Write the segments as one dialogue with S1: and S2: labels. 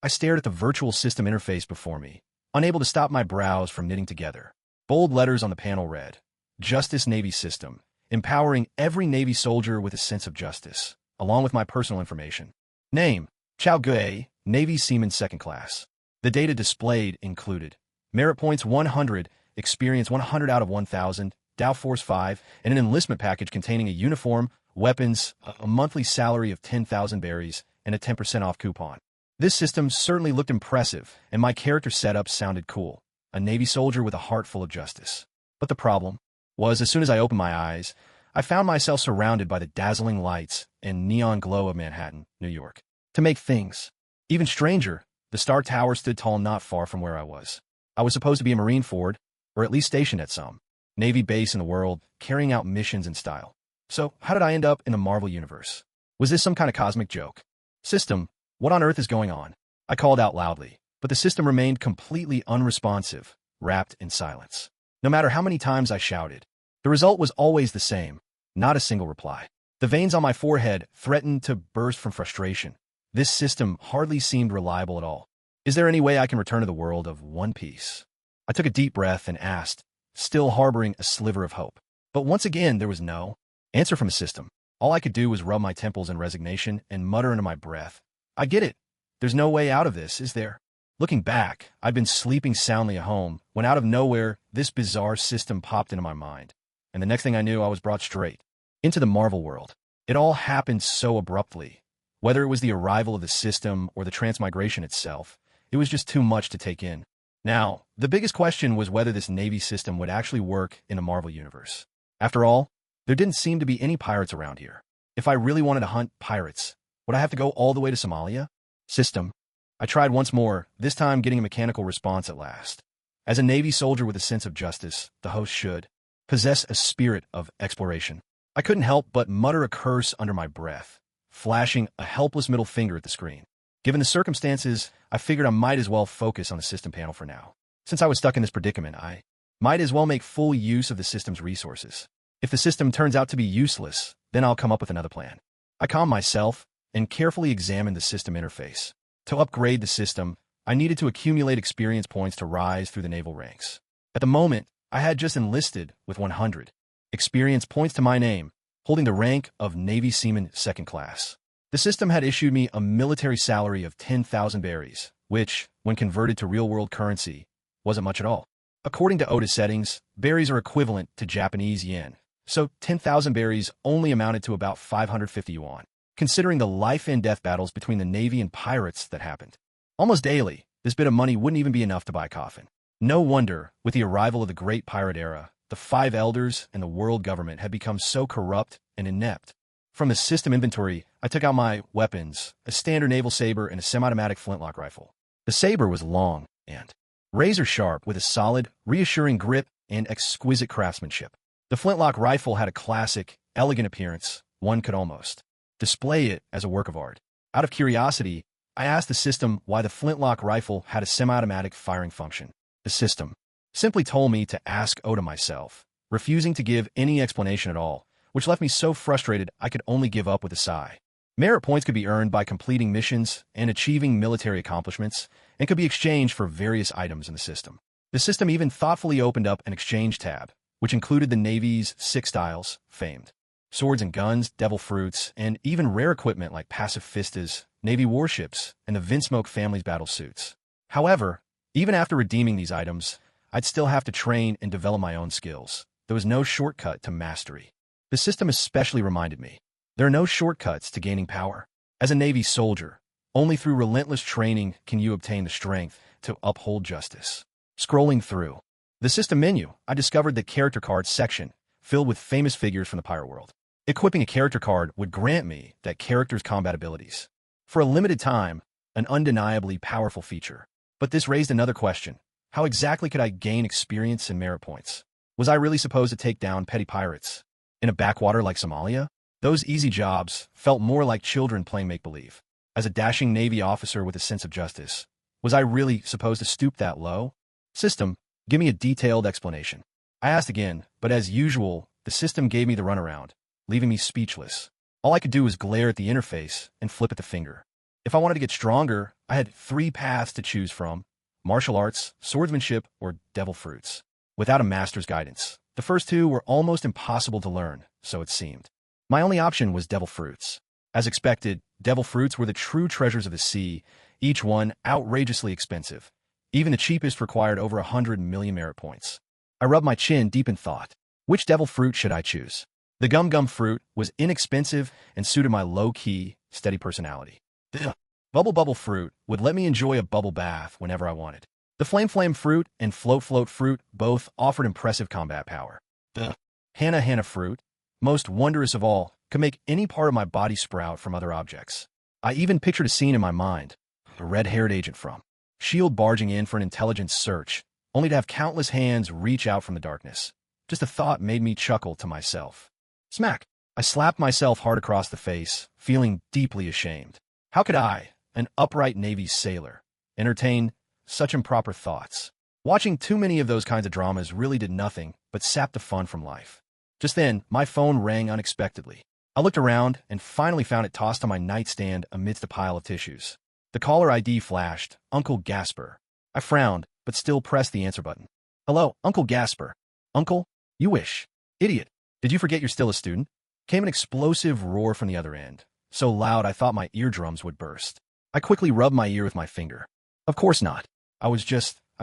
S1: I stared at the virtual system interface before me, unable to stop my brows from knitting together. Bold letters on the panel read, Justice Navy System, empowering every Navy soldier with a sense of justice, along with my personal information. Name, Chow Gui, Navy Seaman 2nd Class. The data displayed included merit points 100, experience 100 out of 1,000, Dow Force 5, and an enlistment package containing a uniform, weapons, a monthly salary of 10,000 berries, and a 10% off coupon. This system certainly looked impressive, and my character setup sounded cool. A Navy soldier with a heart full of justice. But the problem was, as soon as I opened my eyes, I found myself surrounded by the dazzling lights and neon glow of Manhattan, New York. To make things even stranger, the Star Tower stood tall not far from where I was. I was supposed to be a Marine forward, or at least stationed at some Navy base in the world, carrying out missions in style. So, how did I end up in the Marvel Universe? Was this some kind of cosmic joke? System, what on earth is going on? I called out loudly, but the system remained completely unresponsive, wrapped in silence. No matter how many times I shouted, the result was always the same, not a single reply. The veins on my forehead threatened to burst from frustration. This system hardly seemed reliable at all. Is there any way I can return to the world of One Piece? I took a deep breath and asked, still harboring a sliver of hope. But once again, there was no answer from the system. All I could do was rub my temples in resignation and mutter under my breath, I get it. There's no way out of this, is there? Looking back, I'd been sleeping soundly at home when out of nowhere, this bizarre system popped into my mind. And the next thing I knew, I was brought straight into the Marvel world. It all happened so abruptly. Whether it was the arrival of the system or the transmigration itself, it was just too much to take in. Now, the biggest question was whether this Navy system would actually work in the Marvel Universe. After all, there didn't seem to be any pirates around here. If I really wanted to hunt pirates, would I have to go all the way to Somalia? System. I tried once more, this time getting a mechanical response at last. As a Navy soldier with a sense of justice, the host should possess a spirit of exploration. I couldn't help but mutter a curse under my breath, flashing a helpless middle finger at the screen. Given the circumstances, I figured I might as well focus on the system panel for now. Since I was stuck in this predicament, I might as well make full use of the system's resources. If the system turns out to be useless, then I'll come up with another plan. I calmed myself and carefully examined the system interface. To upgrade the system, I needed to accumulate experience points to rise through the naval ranks. At the moment, I had just enlisted with 100 experience points to my name, holding the rank of Navy Seaman 2nd Class. The system had issued me a military salary of 10,000 berries, which, when converted to real-world currency, wasn't much at all. According to Oda settings, berries are equivalent to Japanese yen, so 10,000 berries only amounted to about 550 yuan, considering the life-and-death battles between the Navy and pirates that happened. Almost daily, this bit of money wouldn't even be enough to buy a coffin. No wonder, with the arrival of the Great Pirate Era, the Five Elders and the world government had become so corrupt and inept. From the system inventory, I took out my weapons, a standard naval saber and a semi-automatic flintlock rifle. The saber was long and razor-sharp with a solid, reassuring grip and exquisite craftsmanship. The flintlock rifle had a classic, elegant appearance. One could almost display it as a work of art. Out of curiosity, I asked the system why the flintlock rifle had a semi-automatic firing function. The system simply told me to ask Oda myself, refusing to give any explanation at all, which left me so frustrated I could only give up with a sigh. Merit points could be earned by completing missions and achieving military accomplishments, and could be exchanged for various items in the system. The system even thoughtfully opened up an exchange tab, which included the Navy's 6 styles, famed swords and guns, devil fruits, and even rare equipment like pacifistas, Navy warships, and the Vinsmoke family's battle suits. However, even after redeeming these items, I'd still have to train and develop my own skills. There was no shortcut to mastery. The system especially reminded me, there are no shortcuts to gaining power. As a Navy soldier, only through relentless training can you obtain the strength to uphold justice. Scrolling through the system menu, I discovered the character cards section, filled with famous figures from the pirate world. Equipping a character card would grant me that character's combat abilities. For a limited time, an undeniably powerful feature. But this raised another question. How exactly could I gain experience and merit points? Was I really supposed to take down petty pirates in a backwater like Somalia? Those easy jobs felt more like children playing make-believe. As a dashing Navy officer with a sense of justice, was I really supposed to stoop that low? System, give me a detailed explanation. I asked again, but as usual, the system gave me the runaround, leaving me speechless. All I could do was glare at the interface and flip at the finger. If I wanted to get stronger, I had 3 paths to choose from: martial arts, swordsmanship, or devil fruits. Without a master's guidance, the first 2 were almost impossible to learn, so it seemed. My only option was devil fruits. As expected, devil fruits were the true treasures of the sea, each one outrageously expensive. Even the cheapest required over 100 million merit points. I rubbed my chin deep in thought. Which devil fruit should I choose? The gum fruit was inexpensive and suited my low-key, steady personality. The bubble fruit would let me enjoy a bubble bath whenever I wanted. The flame fruit and float fruit both offered impressive combat power. The hana fruit, most wondrous of all, could make any part of my body sprout from other objects. I even pictured a scene in my mind: a red-haired agent from S.H.I.E.L.D. barging in for an intelligence search, only to have countless hands reach out from the darkness. Just the thought made me chuckle to myself. Smack! I slapped myself hard across the face, feeling deeply ashamed. How could I, an upright Navy sailor, entertain such improper thoughts? Watching too many of those kinds of dramas really did nothing but sap the fun from life. Just then, my phone rang unexpectedly. I looked around and finally found it tossed on my nightstand amidst a pile of tissues. The caller ID flashed: Uncle Gasper. I frowned, but still pressed the answer button. Hello, Uncle Gasper. Uncle? You wish. Idiot. Did you forget you're still a student? Came an explosive roar from the other end, so loud I thought my eardrums would burst. I quickly rubbed my ear with my finger. Of course not. I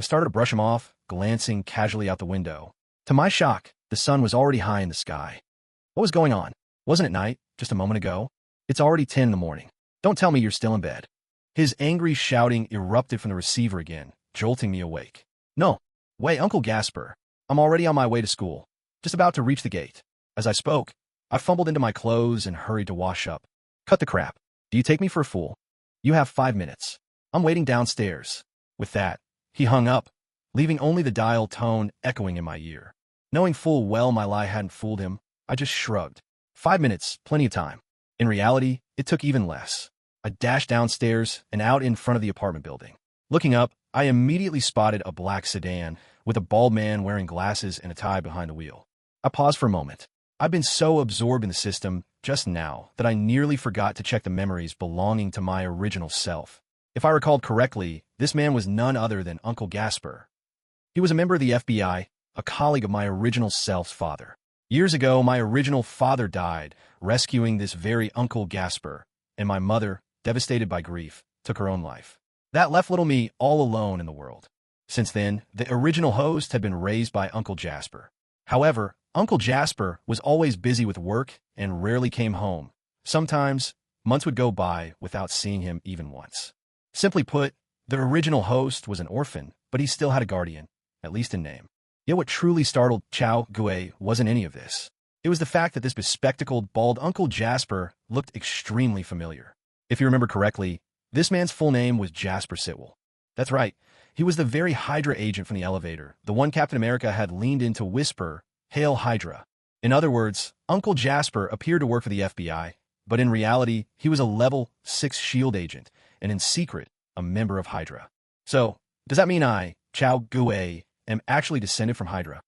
S1: started to brush him off, glancing casually out the window. To my shock, the sun was already high in the sky. What was going on? Wasn't it night, just a moment ago? It's already 10 in the morning. Don't tell me you're still in bed. His angry shouting erupted from the receiver again, jolting me awake. No. Wait, Uncle Gasper. I'm already on my way to school. Just about to reach the gate. As I spoke, I fumbled into my clothes and hurried to wash up. Cut the crap. Do you take me for a fool? You have 5 minutes. I'm waiting downstairs. With that, he hung up, leaving only the dial tone echoing in my ear. Knowing full well my lie hadn't fooled him, I just shrugged. 5 minutes, plenty of time. In reality, it took even less. I dashed downstairs and out in front of the apartment building. Looking up, I immediately spotted a black sedan with a bald man wearing glasses and a tie behind the wheel. I paused for a moment. I've been so absorbed in the system just now that I nearly forgot to check the memories belonging to my original self. If I recalled correctly, this man was none other than Uncle Gasper. He was a member of the FBI, a colleague of my original self's father. Years ago, my original father died, rescuing this very Uncle Gasper, and my mother, devastated by grief, took her own life. That left little me all alone in the world. Since then, the original host had been raised by Uncle Jasper. However, Uncle Jasper was always busy with work and rarely came home. Sometimes, months would go by without seeing him even once. Simply put, the original host was an orphan, but he still had a guardian, at least in name. Yet what truly startled Chow Gue wasn't any of this. It was the fact that this bespectacled, bald Uncle Jasper looked extremely familiar. If you remember correctly, this man's full name was Jasper Sitwell. That's right, he was the very Hydra agent from the elevator, the one Captain America had leaned in to whisper, "Hail Hydra." In other words, Uncle Jasper appeared to work for the FBI, but in reality, he was a level 6 S.H.I.E.L.D. agent, and in secret, a member of Hydra. So, does that mean I, Chow Gue, am actually descended from Hydra?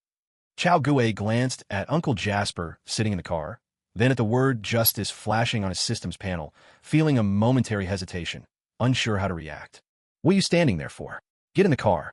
S1: Chow Gue glanced at Uncle Jasper sitting in the car, then at the word justice flashing on his system's panel, feeling a momentary hesitation, unsure how to react. What are you standing there for? Get in the car.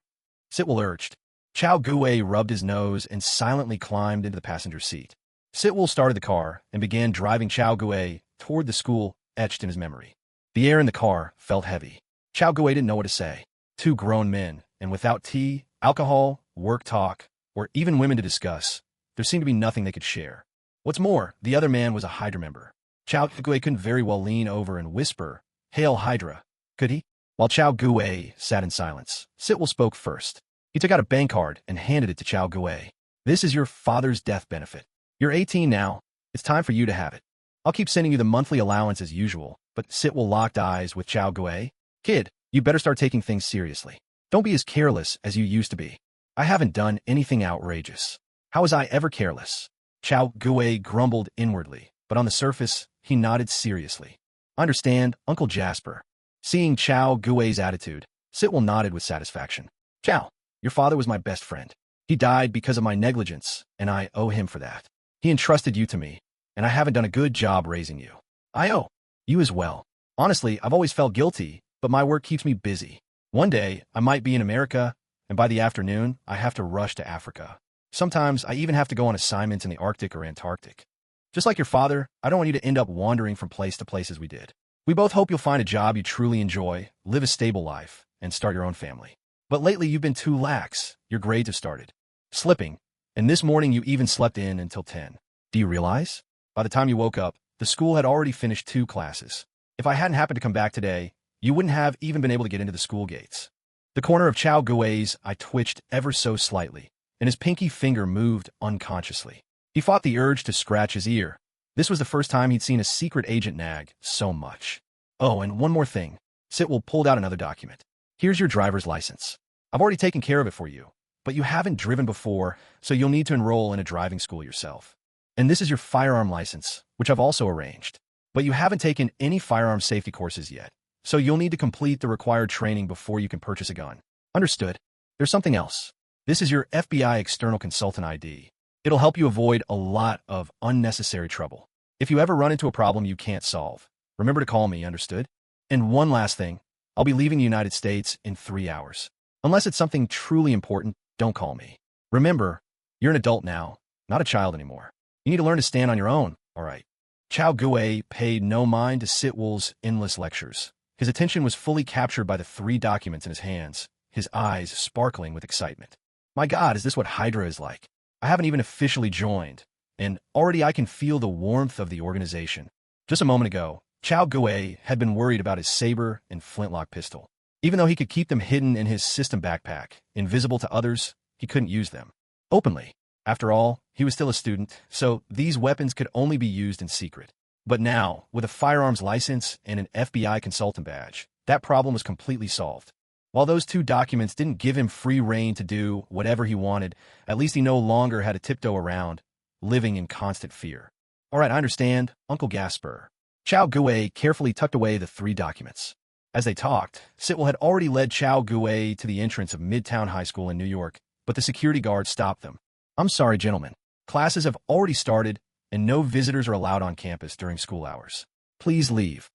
S1: Sitwell urged. Chow Gue rubbed his nose and silently climbed into the passenger seat. Sitwell started the car and began driving Chow Gue toward the school etched in his memory. The air in the car felt heavy. Chow Gue didn't know what to say. 2 grown men, and without tea, alcohol, work talk, or even women to discuss, there seemed to be nothing they could share. What's more, the other man was a Hydra member. Chow Gue couldn't very well lean over and whisper, "Hail Hydra," could he? While Chow Gue sat in silence, Sitwell spoke first. He took out a bank card and handed it to Chow Gue. "This is your father's death benefit. You're 18 now. It's time for you to have it. I'll keep sending you the monthly allowance as usual," but Sitwell locked eyes with Chow Gue. "Kid, you better start taking things seriously. Don't be as careless as you used to be." "I haven't done anything outrageous. How was I ever careless?" Chow Gue grumbled inwardly, but on the surface, he nodded seriously. "I understand, Uncle Jasper." Seeing Chow Gue's attitude, Sitwell nodded with satisfaction. "Chow, your father was my best friend. He died because of my negligence, and I owe him for that. He entrusted you to me, and I haven't done a good job raising you. I owe you as well." Honestly, I've always felt guilty, but my work keeps me busy. One day, I might be in America, and by the afternoon, I have to rush to Africa. Sometimes, I even have to go on assignments in the Arctic or Antarctic. Just like your father, I don't want you to end up wandering from place to place as we did. We both hope you'll find a job you truly enjoy, live a stable life, and start your own family. But lately, you've been too lax. Your grades have started slipping, and this morning you even slept in until 10. Do you realize? By the time you woke up, the school had already finished 2 classes. If I hadn't happened to come back today, you wouldn't have even been able to get into the school gates. The corner of Chao Gui's eye twitched ever so slightly, and his pinky finger moved unconsciously. He fought the urge to scratch his ear. This was the first time he'd seen a secret agent nag so much. Oh, and one more thing. Sitwell pulled out another document. Here's your driver's license. I've already taken care of it for you, but you haven't driven before, so you'll need to enroll in a driving school yourself. And this is your firearm license, which I've also arranged. But you haven't taken any firearm safety courses yet, so you'll need to complete the required training before you can purchase a gun. Understood? There's something else. This is your FBI External Consultant ID. It'll help you avoid a lot of unnecessary trouble. If you ever run into a problem you can't solve, remember to call me, understood? And one last thing, I'll be leaving the United States in 3 hours. Unless it's something truly important, don't call me. Remember, you're an adult now, not a child anymore. You need to learn to stand on your own, all right? Chao Gui paid no mind to Sitwell's endless lectures. His attention was fully captured by the 3 documents in his hands, his eyes sparkling with excitement. My God, is this what Hydra is like? I haven't even officially joined, and already I can feel the warmth of the organization. Just a moment ago, Chao Gui had been worried about his saber and flintlock pistol. Even though he could keep them hidden in his system backpack, invisible to others, he couldn't use them openly. After all, he was still a student, so these weapons could only be used in secret. But now, with a firearms license and an FBI consultant badge, that problem was completely solved. While those 2 documents didn't give him free rein to do whatever he wanted, at least he no longer had to tiptoe around, living in constant fear. All right, I understand, Uncle Gasper. Chao Gui carefully tucked away the 3 documents. As they talked, Sitwell had already led Chao Gui to the entrance of Midtown High School in New York, but the security guard stopped them. I'm sorry, gentlemen. Classes have already started, and no visitors are allowed on campus during school hours. Please leave.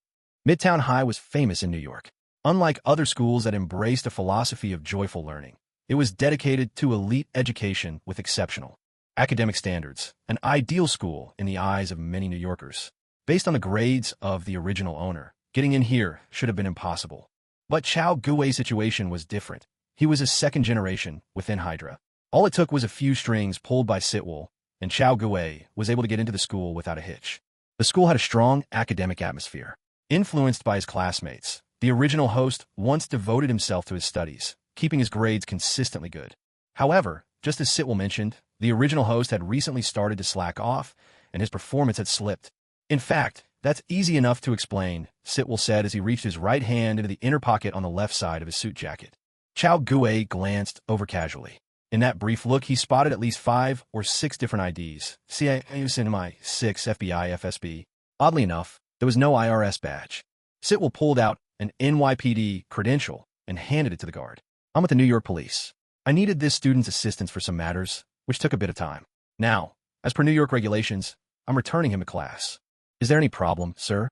S1: Midtown High was famous in New York. Unlike other schools that embraced a philosophy of joyful learning, it was dedicated to elite education with exceptional academic standards, an ideal school in the eyes of many New Yorkers. Based on the grades of the original owner, getting in here should have been impossible. But Chao Gui's situation was different. He was a second generation within Hydra. All it took was a few strings pulled by Sitwell, and Chao Gui was able to get into the school without a hitch. The school had a strong academic atmosphere. Influenced by his classmates, the original host once devoted himself to his studies, keeping his grades consistently good. However, just as Sitwell mentioned, the original host had recently started to slack off, and his performance had slipped. In fact, that's easy enough to explain, Sitwell said as he reached his right hand into the inner pocket on the left side of his suit jacket. Chao Gui glanced over casually. In that brief look, he spotted at least 5 or 6 different IDs. CIUSNMI, 6 FBI FSB. Oddly enough, there was no IRS badge. Sitwell pulled out an NYPD credential and handed it to the guard. I'm with the New York Police. I needed this student's assistance for some matters, which took a bit of time. Now, as per New York regulations, I'm returning him to class. Is there any problem, sir?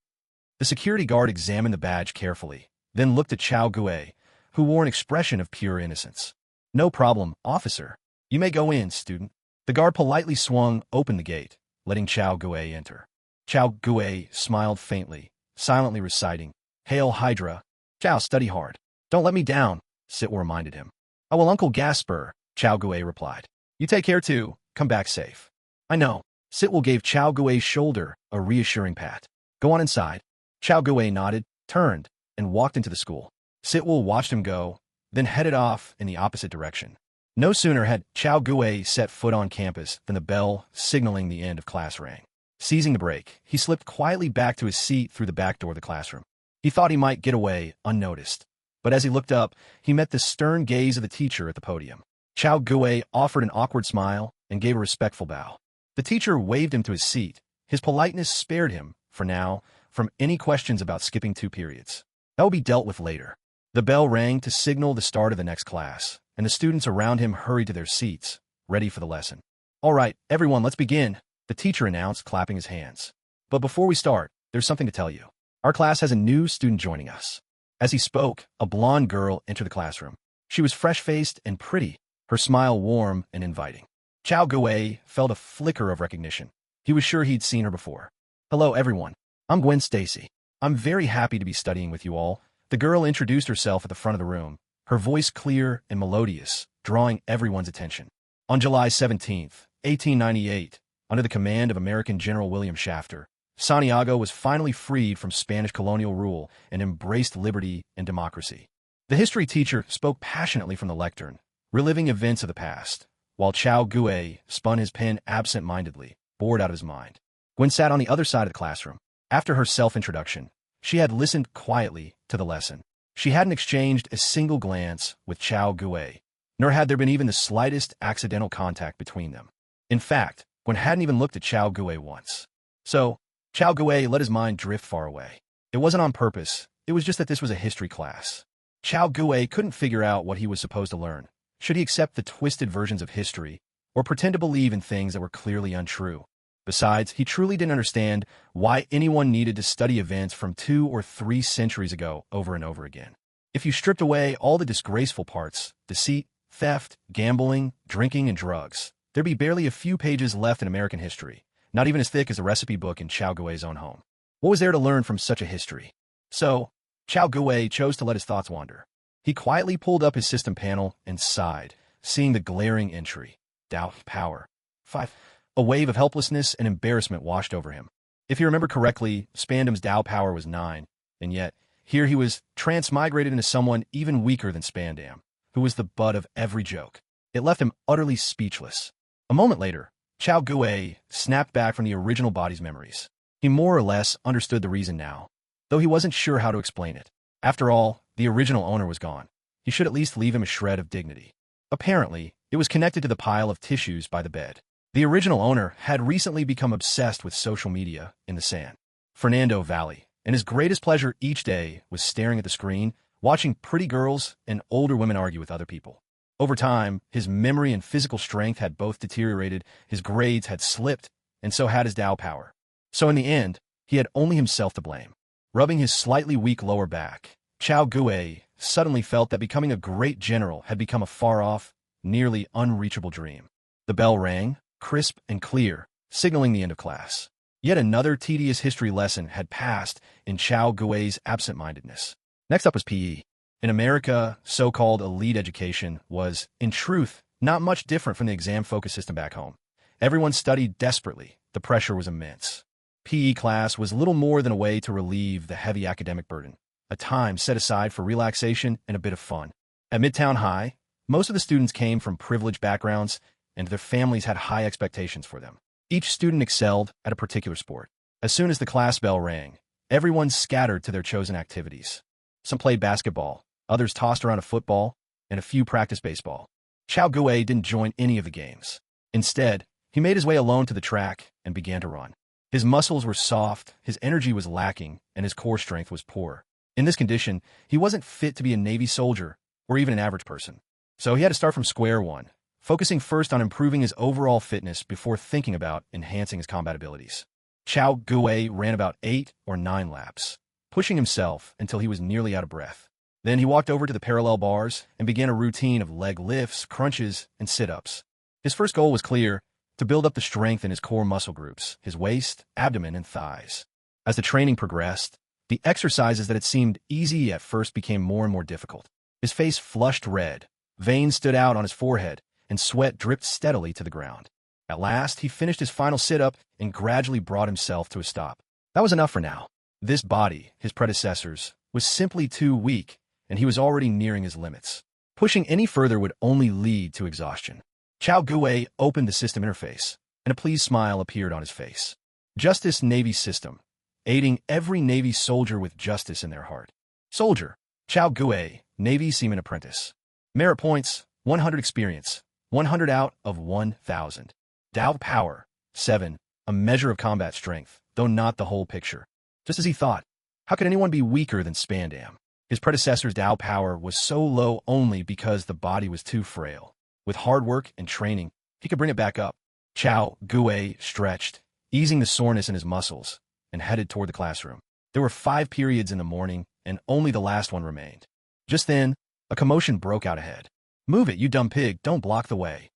S1: The security guard examined the badge carefully, then looked at Chao Gui, who wore an expression of pure innocence. No problem, officer. You may go in, student. The guard politely swung open the gate, letting Chao Gui enter. Chao Gui smiled faintly, silently reciting, Hail Hydra. Chao, study hard. Don't let me down, Sitwell reminded him. Oh, well, Uncle Gasper, Chao Gui replied. You take care too. Come back safe. I know. Sitwell gave Chao Gui's shoulder a reassuring pat. Go on inside. Chao Gui nodded, turned, and walked into the school. Sitwell watched him go, then headed off in the opposite direction. No sooner had Chao Gui set foot on campus than the bell signaling the end of class rang. Seizing the break, he slipped quietly back to his seat through the back door of the classroom. He thought he might get away unnoticed, but as he looked up, he met the stern gaze of the teacher at the podium. Chao Gui offered an awkward smile and gave a respectful bow. The teacher waved him to his seat. His politeness spared him, for now, from any questions about skipping 2 periods. That would be dealt with later. The bell rang to signal the start of the next class, and the students around him hurried to their seats, ready for the lesson. All right, everyone, let's begin, the teacher announced, clapping his hands. But before we start, there's something to tell you. Our class has a new student joining us." As he spoke, a blonde girl entered the classroom. She was fresh-faced and pretty, her smile warm and inviting. Chao Guwei felt a flicker of recognition. He was sure he'd seen her before. "Hello, everyone. I'm Gwen Stacy. I'm very happy to be studying with you all." The girl introduced herself at the front of the room, her voice clear and melodious, drawing everyone's attention. On July 17th, 1898, under the command of American General William Shafter, Santiago was finally freed from Spanish colonial rule and embraced liberty and democracy. The history teacher spoke passionately from the lectern, reliving events of the past, while Chao Guwei spun his pen absent-mindedly, bored out of his mind. Gwen sat on the other side of the classroom. After her self-introduction, she had listened quietly to the lesson. She hadn't exchanged a single glance with Chao Guwei, nor had there been even the slightest accidental contact between them. In fact, Gwen hadn't even looked at Chao Guwei once. So, Chao Guwei let his mind drift far away. It wasn't on purpose, it was just that this was a history class. Chao Guwei couldn't figure out what he was supposed to learn. Should he accept the twisted versions of history, or pretend to believe in things that were clearly untrue? Besides, he truly didn't understand why anyone needed to study events from 2 or 3 centuries ago over and over again. If you stripped away all the disgraceful parts, deceit, theft, gambling, drinking, and drugs, there'd be barely a few pages left in American history, not even as thick as the recipe book in Chao Guwei's own home. What was there to learn from such a history? So, Chao Guwei chose to let his thoughts wander. He quietly pulled up his system panel and sighed, seeing the glaring entry. Doubt, power. 5. A wave of helplessness and embarrassment washed over him. If you remember correctly, Spandam's Tao power was 9, and yet, here he was transmigrated into someone even weaker than Spandam, who was the butt of every joke. It left him utterly speechless. A moment later, Chao Guwei snapped back from the original body's memories. He more or less understood the reason now, though he wasn't sure how to explain it. After all, the original owner was gone. He should at least leave him a shred of dignity. Apparently, it was connected to the pile of tissues by the bed. The original owner had recently become obsessed with social media in the San Fernando Valley, and his greatest pleasure each day was staring at the screen, watching pretty girls and older women argue with other people. Over time, his memory and physical strength had both deteriorated, his grades had slipped, and so had his Tao power. So in the end, he had only himself to blame. Rubbing his slightly weak lower back, Chao Guwei suddenly felt that becoming a great general had become a far-off, nearly unreachable dream. The bell rang, crisp and clear, signaling the end of class. Yet another tedious history lesson had passed in Chao Guwei's absent-mindedness. Next up was PE. In America, so-called elite education was, in truth, not much different from the exam-focused system back home. Everyone studied desperately. The pressure was immense. PE class was little more than a way to relieve the heavy academic burden, a time set aside for relaxation and a bit of fun. At Midtown High, most of the students came from privileged backgrounds, and their families had high expectations for them. Each student excelled at a particular sport. As soon as the class bell rang, everyone scattered to their chosen activities. Some played basketball, others tossed around a football, and a few practiced baseball. Chao Guwei didn't join any of the games. Instead, he made his way alone to the track and began to run. His muscles were soft, his energy was lacking, and his core strength was poor. In this condition, he wasn't fit to be a Navy soldier or even an average person. So he had to start from square one, focusing first on improving his overall fitness before thinking about enhancing his combat abilities. Chao Guwei ran about 8 or 9 laps, pushing himself until he was nearly out of breath. Then he walked over to the parallel bars and began a routine of leg lifts, crunches, and sit-ups. His first goal was clear: to build up the strength in his core muscle groups, his waist, abdomen, and thighs. As the training progressed, the exercises that had seemed easy at first became more and more difficult. His face flushed red, veins stood out on his forehead, and sweat dripped steadily to the ground. At last, he finished his final sit-up and gradually brought himself to a stop. That was enough for now. This body, his predecessors, was simply too weak, and he was already nearing his limits. Pushing any further would only lead to exhaustion. Chao Guwei opened the system interface, and a pleased smile appeared on his face. Justice Navy System, aiding every Navy soldier with justice in their heart. Soldier, Chao Guwei, Navy Seaman Apprentice. Merit points, 100 experience, 100 out of 1,000. Tao power, 7, a measure of combat strength, though not the whole picture. Just as he thought, how could anyone be weaker than Spandam? His predecessor's Tao power was so low only because the body was too frail. With hard work and training, he could bring it back up. Chao Guwei stretched, easing the soreness in his muscles, and headed toward the classroom. There were 5 periods in the morning, and only the last one remained. Just then, a commotion broke out ahead. "Move it, you dumb pig, don't block the way."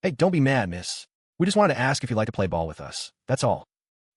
S1: "Hey, don't be mad, miss. We just wanted to ask if you'd like to play ball with us, that's all."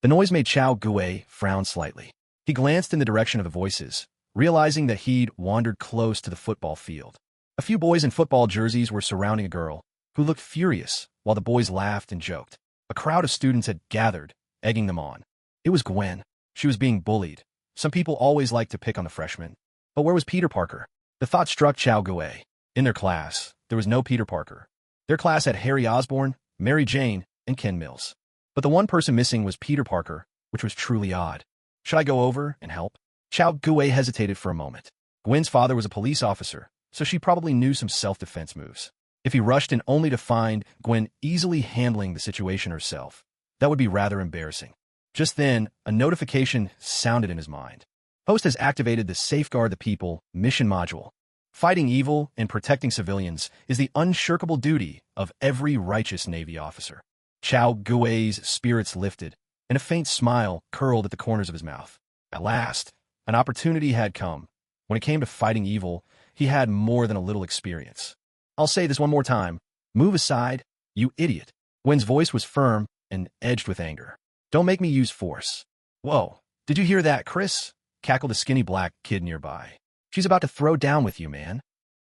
S1: The noise made Chao Gui frown slightly. He glanced in the direction of the voices, realizing that he'd wandered close to the football field. A few boys in football jerseys were surrounding a girl, who looked furious, while the boys laughed and joked. A crowd of students had gathered, egging them on. It was Gwen. She was being bullied. Some people always like to pick on the freshmen. But where was Peter Parker? The thought struck Chao Gui. In their class, there was no Peter Parker. Their class had Harry Osborn, Mary Jane, and Ken Mills. But the one person missing was Peter Parker, which was truly odd. Should I go over and help? Chao Gui hesitated for a moment. Gwen's father was a police officer, so she probably knew some self-defense moves. If he rushed in only to find Gwen easily handling the situation herself, that would be rather embarrassing. Just then, a notification sounded in his mind. Host has activated the Safeguard the People mission module. Fighting evil and protecting civilians is the unshirkable duty of every righteous Navy officer. Chao Gui's spirits lifted, and a faint smile curled at the corners of his mouth. At last, an opportunity had come. When it came to fighting evil, he had more than a little experience. "I'll say this one more time. Move aside, you idiot." Gwen's voice was firm and edged with anger. "Don't make me use force." "Whoa, did you hear that, Chris?" cackled a skinny black kid nearby. "She's about to throw down with you, man."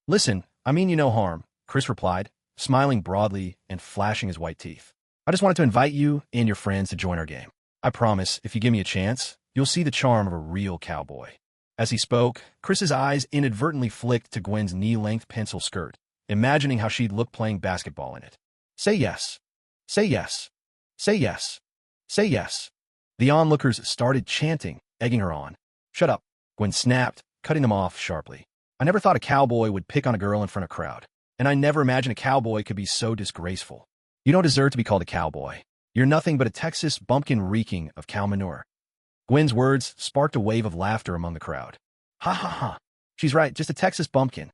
S1: "Listen, I mean you no harm," Chris replied, smiling broadly and flashing his white teeth. "I just wanted to invite you and your friends to join our game. I promise, if you give me a chance, you'll see the charm of a real cowboy." As he spoke, Chris's eyes inadvertently flicked to Gwen's knee-length pencil skirt, imagining how she'd look playing basketball in it. "Say yes. Say yes. Say yes. Say yes." The onlookers started chanting, egging her on. "Shut up," Gwen snapped, cutting them off sharply. "I never thought a cowboy would pick on a girl in front of a crowd, and I never imagined a cowboy could be so disgraceful. You don't deserve to be called a cowboy. You're nothing but a Texas bumpkin reeking of cow manure." Gwen's words sparked a wave of laughter among the crowd. "Ha ha ha. She's right, just a Texas bumpkin.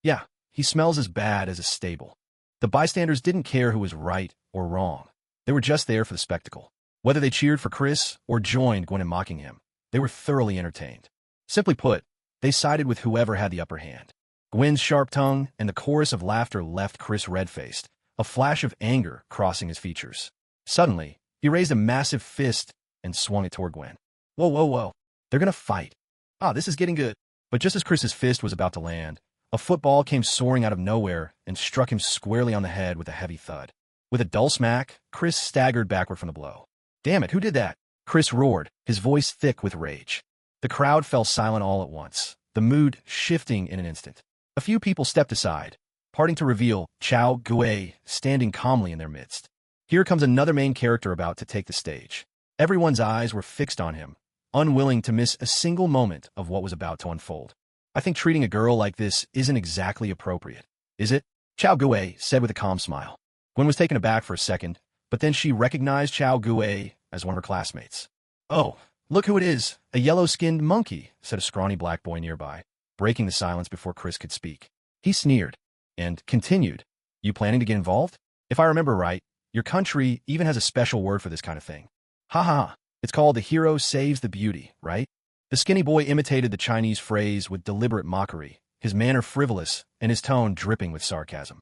S1: Yeah, he smells as bad as a stable." The bystanders didn't care who was right or wrong. They were just there for the spectacle. Whether they cheered for Chris or joined Gwen in mocking him, they were thoroughly entertained. Simply put, they sided with whoever had the upper hand. Gwen's sharp tongue and the chorus of laughter left Chris red-faced, a flash of anger crossing his features. Suddenly, he raised a massive fist and swung it toward Gwen. "Whoa, whoa, whoa. They're gonna fight. Ah, this is getting good." But just as Chris's fist was about to land, a football came soaring out of nowhere and struck him squarely on the head with a heavy thud. With a dull smack, Chris staggered backward from the blow. "Damn it, who did that?" Chris roared, his voice thick with rage. The crowd fell silent all at once, the mood shifting in an instant. A few people stepped aside, parting to reveal Chao Gui standing calmly in their midst. Here comes another main character about to take the stage. Everyone's eyes were fixed on him, unwilling to miss a single moment of what was about to unfold. "I think treating a girl like this isn't exactly appropriate, is it?" Chao Gui said with a calm smile. Gwen was taken aback for a second, but then she recognized Chao Gui as one of her classmates. "Oh, look who it is, a yellow-skinned monkey," said a scrawny black boy nearby, breaking the silence before Chris could speak. He sneered and continued, "You planning to get involved? If I remember right, your country even has a special word for this kind of thing. Ha ha, it's called the hero saves the beauty, right?" The skinny boy imitated the Chinese phrase with deliberate mockery, his manner frivolous and his tone dripping with sarcasm.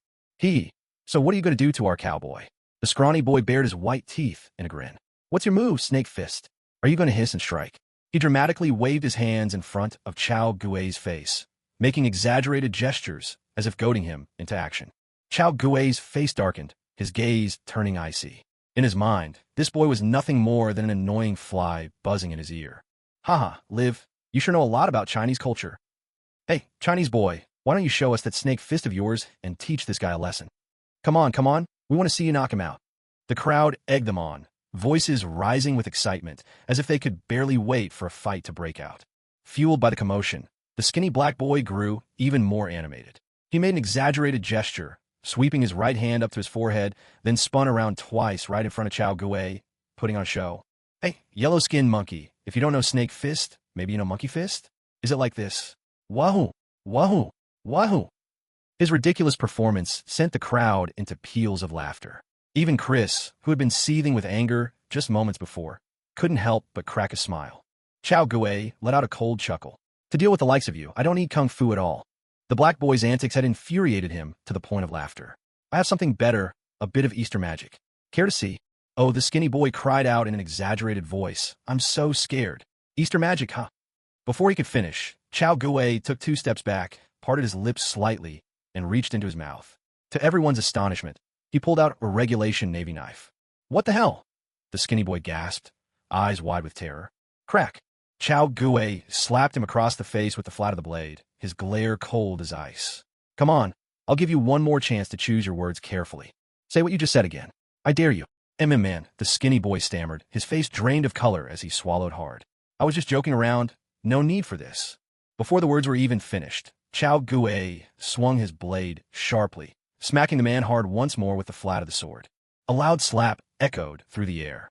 S1: So what are you going to do to our cowboy?" The scrawny boy bared his white teeth in a grin. "What's your move, Snake Fist? Are you going to hiss and strike?" He dramatically waved his hands in front of Chao Gui's face, making exaggerated gestures as if goading him into action. Chao Gui's face darkened, his gaze turning icy. In his mind, this boy was nothing more than an annoying fly buzzing in his ear. "Haha, Liv, you sure know a lot about Chinese culture. Hey, Chinese boy, why don't you show us that snake fist of yours and teach this guy a lesson? Come on, we want to see you knock him out." The crowd egged them on, voices rising with excitement, as if they could barely wait for a fight to break out. Fueled by the commotion, the skinny black boy grew even more animated. He made an exaggerated gesture, sweeping his right hand up to his forehead, then spun around twice right in front of Chao Gui, putting on a show. "Hey, yellow-skinned monkey, if you don't know snake fist, maybe you know monkey fist? Is it like this? Wahoo, wahoo, wahoo." His ridiculous performance sent the crowd into peals of laughter. Even Chris, who had been seething with anger just moments before, couldn't help but crack a smile. Chao Gue let out a cold chuckle. To deal with the likes of you, I don't need kung fu at all. The black boy's antics had infuriated him to the point of laughter. I have something better, a bit of Easter magic. Care to see? Oh, the skinny boy cried out in an exaggerated voice. I'm so scared. Easter magic, huh? Before he could finish, Chao Gue took 2 steps back, parted his lips slightly, and reached into his mouth. To everyone's astonishment, he pulled out a regulation Navy knife. What the hell? The skinny boy gasped, eyes wide with terror. Crack! Chao Gue slapped him across the face with the flat of the blade, his glare cold as ice. Come on, I'll give you one more chance to choose your words carefully. Say what you just said again. I dare you. Man, the skinny boy stammered, his face drained of color as he swallowed hard. I was just joking around. No need for this. Before the words were even finished, Chao Gue swung his blade sharply, smacking the man hard once more with the flat of the sword. A loud slap echoed through the air.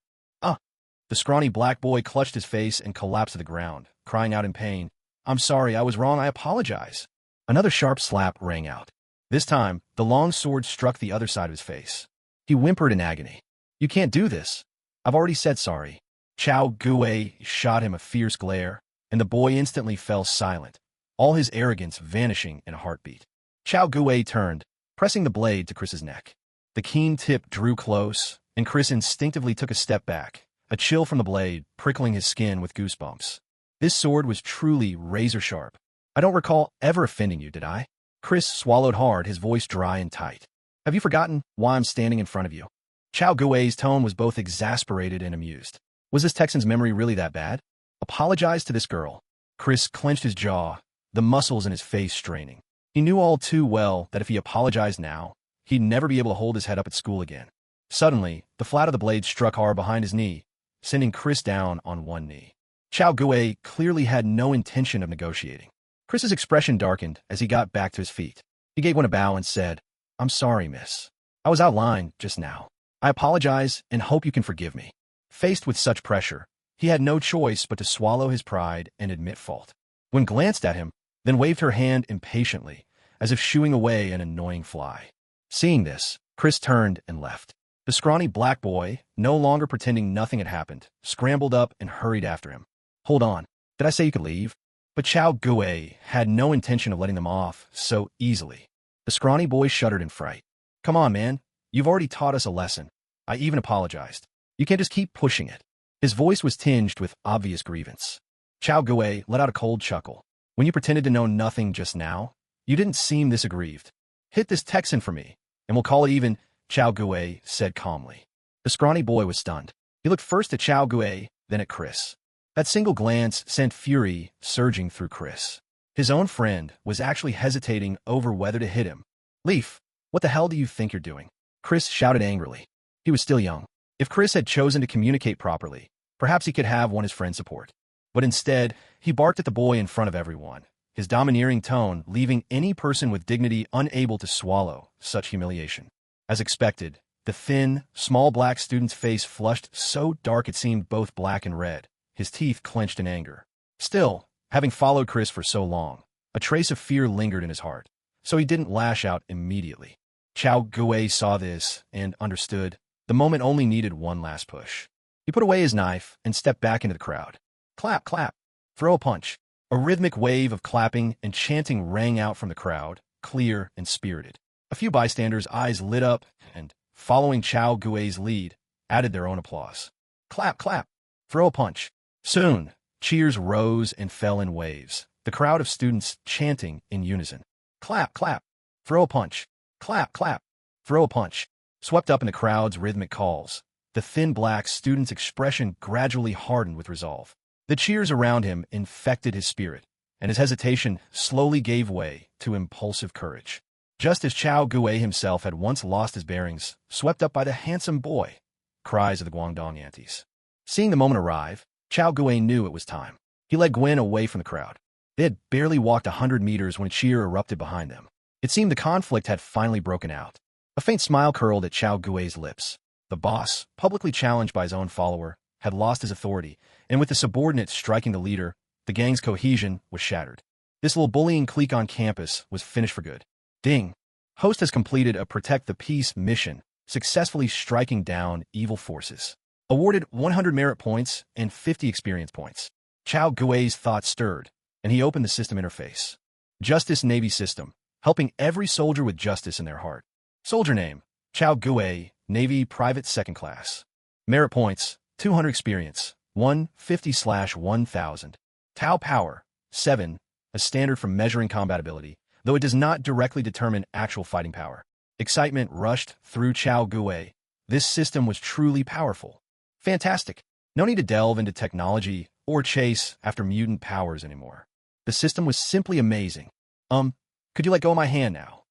S1: The scrawny black boy clutched his face and collapsed to the ground, crying out in pain. I'm sorry, I was wrong, I apologize. Another sharp slap rang out. This time, the long sword struck the other side of his face. He whimpered in agony. You can't do this. I've already said sorry. Chao Gue shot him a fierce glare, and the boy instantly fell silent, all his arrogance vanishing in a heartbeat. Chao Gue turned, pressing the blade to Chris's neck. The keen tip drew close, and Chris instinctively took a step back, a chill from the blade prickling his skin with goosebumps. This sword was truly razor-sharp. I don't recall ever offending you, did I? Chris swallowed hard, his voice dry and tight. Have you forgotten why I'm standing in front of you? Chao Gue's tone was both exasperated and amused. Was this Texan's memory really that bad? Apologize to this girl. Chris clenched his jaw, the muscles in his face straining. He knew all too well that if he apologized now, he'd never be able to hold his head up at school again. Suddenly, the flat of the blade struck hard behind his knee, sending Chris down on one knee. Chao Gue clearly had no intention of negotiating. Chris's expression darkened as he got back to his feet. He gave one a bow and said, I'm sorry, miss. I was out of line just now. I apologize and hope you can forgive me. Faced with such pressure, he had no choice but to swallow his pride and admit fault. When glanced at him, then waved her hand impatiently, as if shooing away an annoying fly. Seeing this, Chris turned and left. The scrawny black boy, no longer pretending nothing had happened, scrambled up and hurried after him. Hold on, did I say you could leave? But Chao Gue had no intention of letting them off so easily. The scrawny boy shuddered in fright. Come on, man, you've already taught us a lesson. I even apologized. You can't just keep pushing it. His voice was tinged with obvious grievance. Chao Gue let out a cold chuckle. When you pretended to know nothing just now, you didn't seem this aggrieved. Hit this Texan for me, and we'll call it even, Chao Gue said calmly. The scrawny boy was stunned. He looked first at Chao Gue, then at Chris. That single glance sent fury surging through Chris. His own friend was actually hesitating over whether to hit him. Leaf, what the hell do you think you're doing? Chris shouted angrily. He was still young. If Chris had chosen to communicate properly, perhaps he could have won his friend's support. But instead, he barked at the boy in front of everyone, his domineering tone leaving any person with dignity unable to swallow such humiliation. As expected, the thin, small black student's face flushed so dark it seemed both black and red, his teeth clenched in anger. Still, having followed Chris for so long, a trace of fear lingered in his heart, so he didn't lash out immediately. Chao Gue saw this and understood the moment only needed one last push. He put away his knife and stepped back into the crowd. Clap, clap, throw a punch. A rhythmic wave of clapping and chanting rang out from the crowd, clear and spirited. A few bystanders' eyes lit up and, following Chao Gue's lead, added their own applause. Clap, clap, throw a punch. Soon, cheers rose and fell in waves, the crowd of students chanting in unison. Clap, clap, throw a punch. Clap, clap, throw a punch. Swept up in the crowd's rhythmic calls, the thin black student's expression gradually hardened with resolve. The cheers around him infected his spirit, and his hesitation slowly gave way to impulsive courage. Just as Chao Gue himself had once lost his bearings, swept up by the handsome boy, cries of the Guangdong aunties. Seeing the moment arrive, Chao Gue knew it was time. He led Gwen away from the crowd. They had barely walked 100 meters when a cheer erupted behind them. It seemed the conflict had finally broken out. A faint smile curled at Chao Gue's lips. The boss, publicly challenged by his own follower, had lost his authority, and with the subordinates striking the leader, the gang's cohesion was shattered. This little bullying clique on campus was finished for good. Ding! Host has completed a Protect the Peace mission, successfully striking down evil forces. Awarded 100 merit points and 50 experience points. Chao Gui's thoughts stirred, and he opened the system interface. Justice Navy System, helping every soldier with justice in their heart. Soldier name, Chao Gui, Navy Private Second Class. Merit points, 200 experience, 150/1000. Tau power, 7, a standard for measuring combatability, though it does not directly determine actual fighting power. Excitement rushed through Chao Gui. This system was truly powerful. Fantastic. No need to delve into technology or chase after mutant powers anymore. The system was simply amazing. Could you let go of my hand now?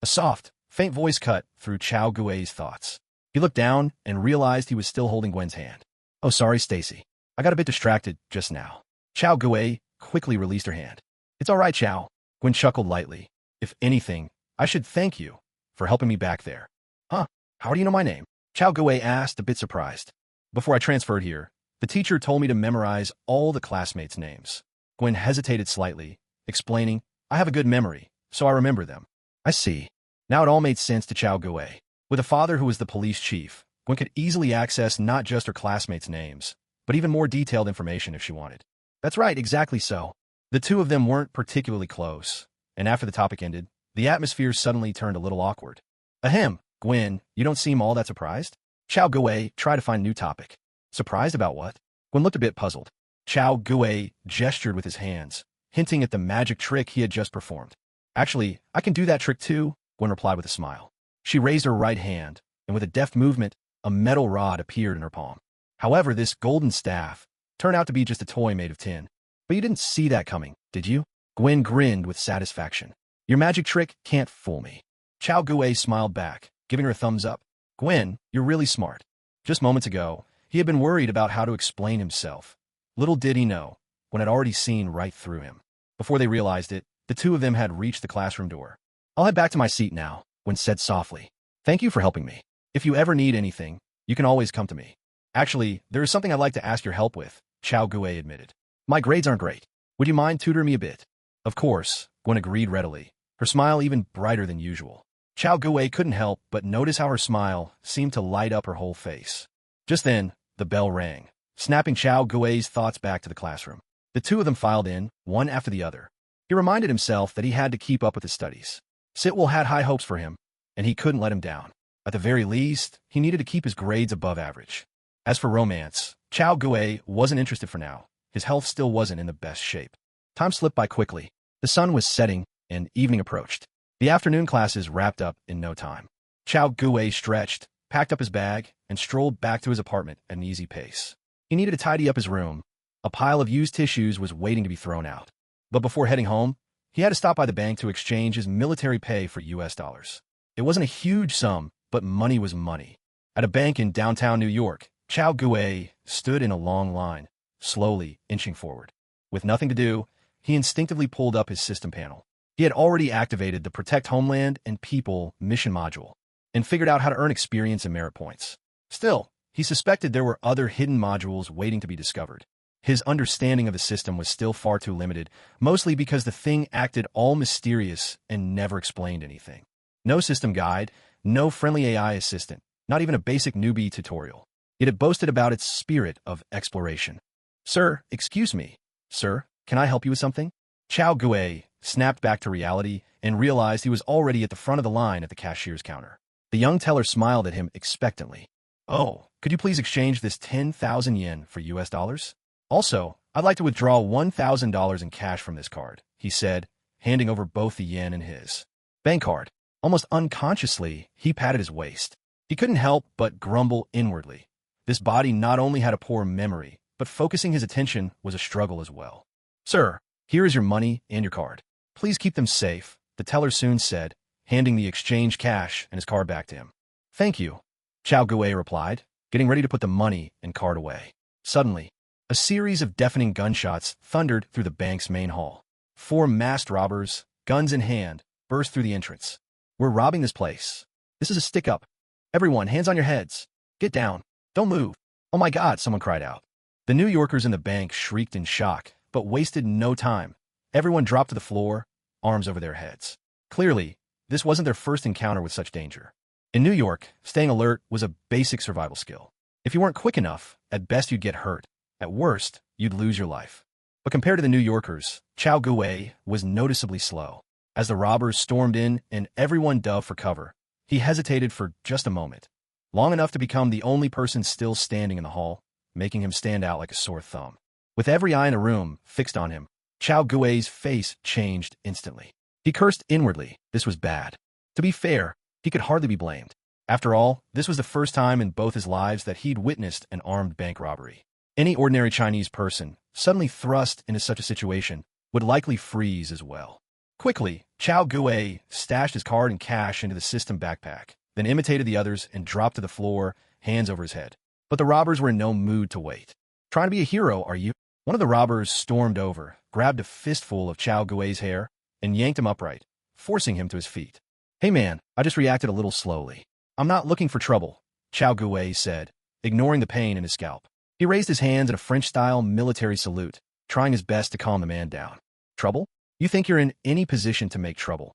S1: A soft, faint voice cut through Chao Gui's thoughts. He looked down and realized he was still holding Gwen's hand. Oh, sorry, Stacy. I got a bit distracted just now. Chao Gui quickly released her hand. It's all right, Chao. Gwen chuckled lightly. If anything, I should thank you for helping me back there. Huh? How do you know my name? Chao Gui asked, a bit surprised. Before I transferred here, the teacher told me to memorize all the classmates' names. Gwen hesitated slightly, explaining, I have a good memory, so I remember them. I see. Now it all made sense to Chao Gui. With a father who was the police chief, Gwen could easily access not just her classmates' names, but even more detailed information if she wanted. That's right, exactly so. The two of them weren't particularly close, and after the topic ended, the atmosphere suddenly turned a little awkward. Ahem, Gwen, you don't seem all that surprised? Chao Gui tried to find a new topic. Surprised about what? Gwen looked a bit puzzled. Chao Gui gestured with his hands, hinting at the magic trick he had just performed. Actually, I can do that trick too, Gwen replied with a smile. She raised her right hand, and with a deft movement, a metal rod appeared in her palm. However, this golden staff turned out to be just a toy made of tin. But you didn't see that coming, did you? Gwen grinned with satisfaction. Your magic trick can't fool me. Chao Gui smiled back, giving her a thumbs up. Gwen, you're really smart. Just moments ago, he had been worried about how to explain himself. Little did he know, Gwen had already seen right through him. Before they realized it, the two of them had reached the classroom door. I'll head back to my seat now, Gwen said softly. Thank you for helping me. If you ever need anything, you can always come to me. Actually, there is something I'd like to ask your help with, Chao Gui admitted. My grades aren't great. Would you mind tutoring me a bit? Of course, Gwen agreed readily, her smile even brighter than usual. Chao Gui couldn't help but notice how her smile seemed to light up her whole face. Just then, the bell rang, snapping Chao Gui's thoughts back to the classroom. The two of them filed in, one after the other. He reminded himself that he had to keep up with his studies. Sitwell had high hopes for him, and he couldn't let him down. At the very least, he needed to keep his grades above average. As for romance, Chao Gui wasn't interested for now. His health still wasn't in the best shape. Time slipped by quickly. The sun was setting, and evening approached. The afternoon classes wrapped up in no time. Chao Gui stretched, packed up his bag, and strolled back to his apartment at an easy pace. He needed to tidy up his room. A pile of used tissues was waiting to be thrown out. But before heading home, he had to stop by the bank to exchange his military pay for US dollars. It wasn't a huge sum, but money was money. At a bank in downtown New York, Chao Gui stood in a long line, slowly inching forward. With nothing to do, he instinctively pulled up his system panel. He had already activated the Protect Homeland and People mission module and figured out how to earn experience and merit points. Still, he suspected there were other hidden modules waiting to be discovered. His understanding of the system was still far too limited, mostly because the thing acted all mysterious and never explained anything. No system guide, no friendly AI assistant, not even a basic newbie tutorial. Yet it boasted about its spirit of exploration. Sir, excuse me. Sir, can I help you with something? Chao Gui snapped back to reality and realized he was already at the front of the line at the cashier's counter. The young teller smiled at him expectantly. Oh, could you please exchange this 10,000 yen for US dollars? Also, I'd like to withdraw $1,000 in cash from this card, he said, handing over both the yen and his bank card. Almost unconsciously, he patted his waist. He couldn't help but grumble inwardly. This body not only had a poor memory, but focusing his attention was a struggle as well. Sir, here is your money and your card. Please keep them safe, the teller soon said, handing the exchange cash and his card back to him. Thank you, Chao Gui replied, getting ready to put the money and card away. Suddenly, a series of deafening gunshots thundered through the bank's main hall. 4 masked robbers, guns in hand, burst through the entrance. We're robbing this place. This is a stick-up. Everyone, hands on your heads. Get down. Don't move. Oh my God, someone cried out. The New Yorkers in the bank shrieked in shock, but wasted no time. Everyone dropped to the floor, arms over their heads. Clearly, this wasn't their first encounter with such danger. In New York, staying alert was a basic survival skill. If you weren't quick enough, at best you'd get hurt. At worst, you'd lose your life. But compared to the New Yorkers, Chao Guwei was noticeably slow. As the robbers stormed in and everyone dove for cover, he hesitated for just a moment, long enough to become the only person still standing in the hall, making him stand out like a sore thumb. With every eye in the room fixed on him, Chao Guwei's face changed instantly. He cursed inwardly. This was bad. To be fair, he could hardly be blamed. After all, this was the first time in both his lives that he'd witnessed an armed bank robbery. Any ordinary Chinese person, suddenly thrust into such a situation, would likely freeze as well. Quickly, Chao Guwei stashed his card and cash into the system backpack, then imitated the others and dropped to the floor, hands over his head. But the robbers were in no mood to wait. Trying to be a hero, are you? One of the robbers stormed over, grabbed a fistful of Chao Guwei's hair, and yanked him upright, forcing him to his feet. "Hey man, I just reacted a little slowly. I'm not looking for trouble," Chao Guwei said, ignoring the pain in his scalp. He raised his hands in a French-style military salute, trying his best to calm the man down. "Trouble? You think you're in any position to make trouble?"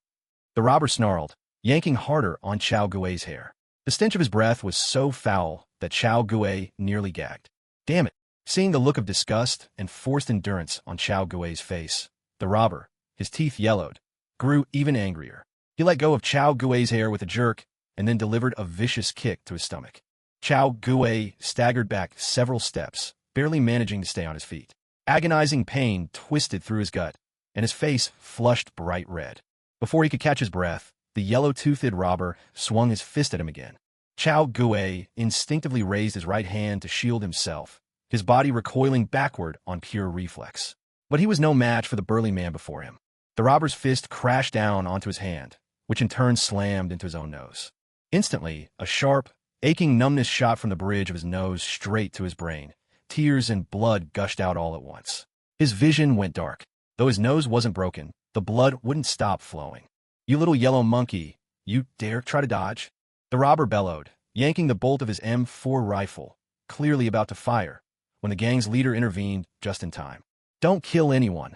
S1: The robber snarled, yanking harder on Chao Guwei's hair. The stench of his breath was so foul that Chao Guwei nearly gagged. Damn it! Seeing the look of disgust and forced endurance on Chao Guwei's face, the robber, his teeth yellowed, grew even angrier. He let go of Chao Guwei's hair with a jerk and then delivered a vicious kick to his stomach. Chao Guwei staggered back several steps, barely managing to stay on his feet. Agonizing pain twisted through his gut, and his face flushed bright red. Before he could catch his breath, the yellow-toothed robber swung his fist at him again. Chao Guwei instinctively raised his right hand to shield himself, his body recoiling backward on pure reflex. But he was no match for the burly man before him. The robber's fist crashed down onto his hand, which in turn slammed into his own nose. Instantly, a sharp, aching numbness shot from the bridge of his nose straight to his brain. Tears and blood gushed out all at once. His vision went dark. Though his nose wasn't broken, the blood wouldn't stop flowing. "You little yellow monkey, you dare try to dodge?" The robber bellowed, yanking the bolt of his M4 rifle, clearly about to fire, when the gang's leader intervened just in time. "Don't kill anyone."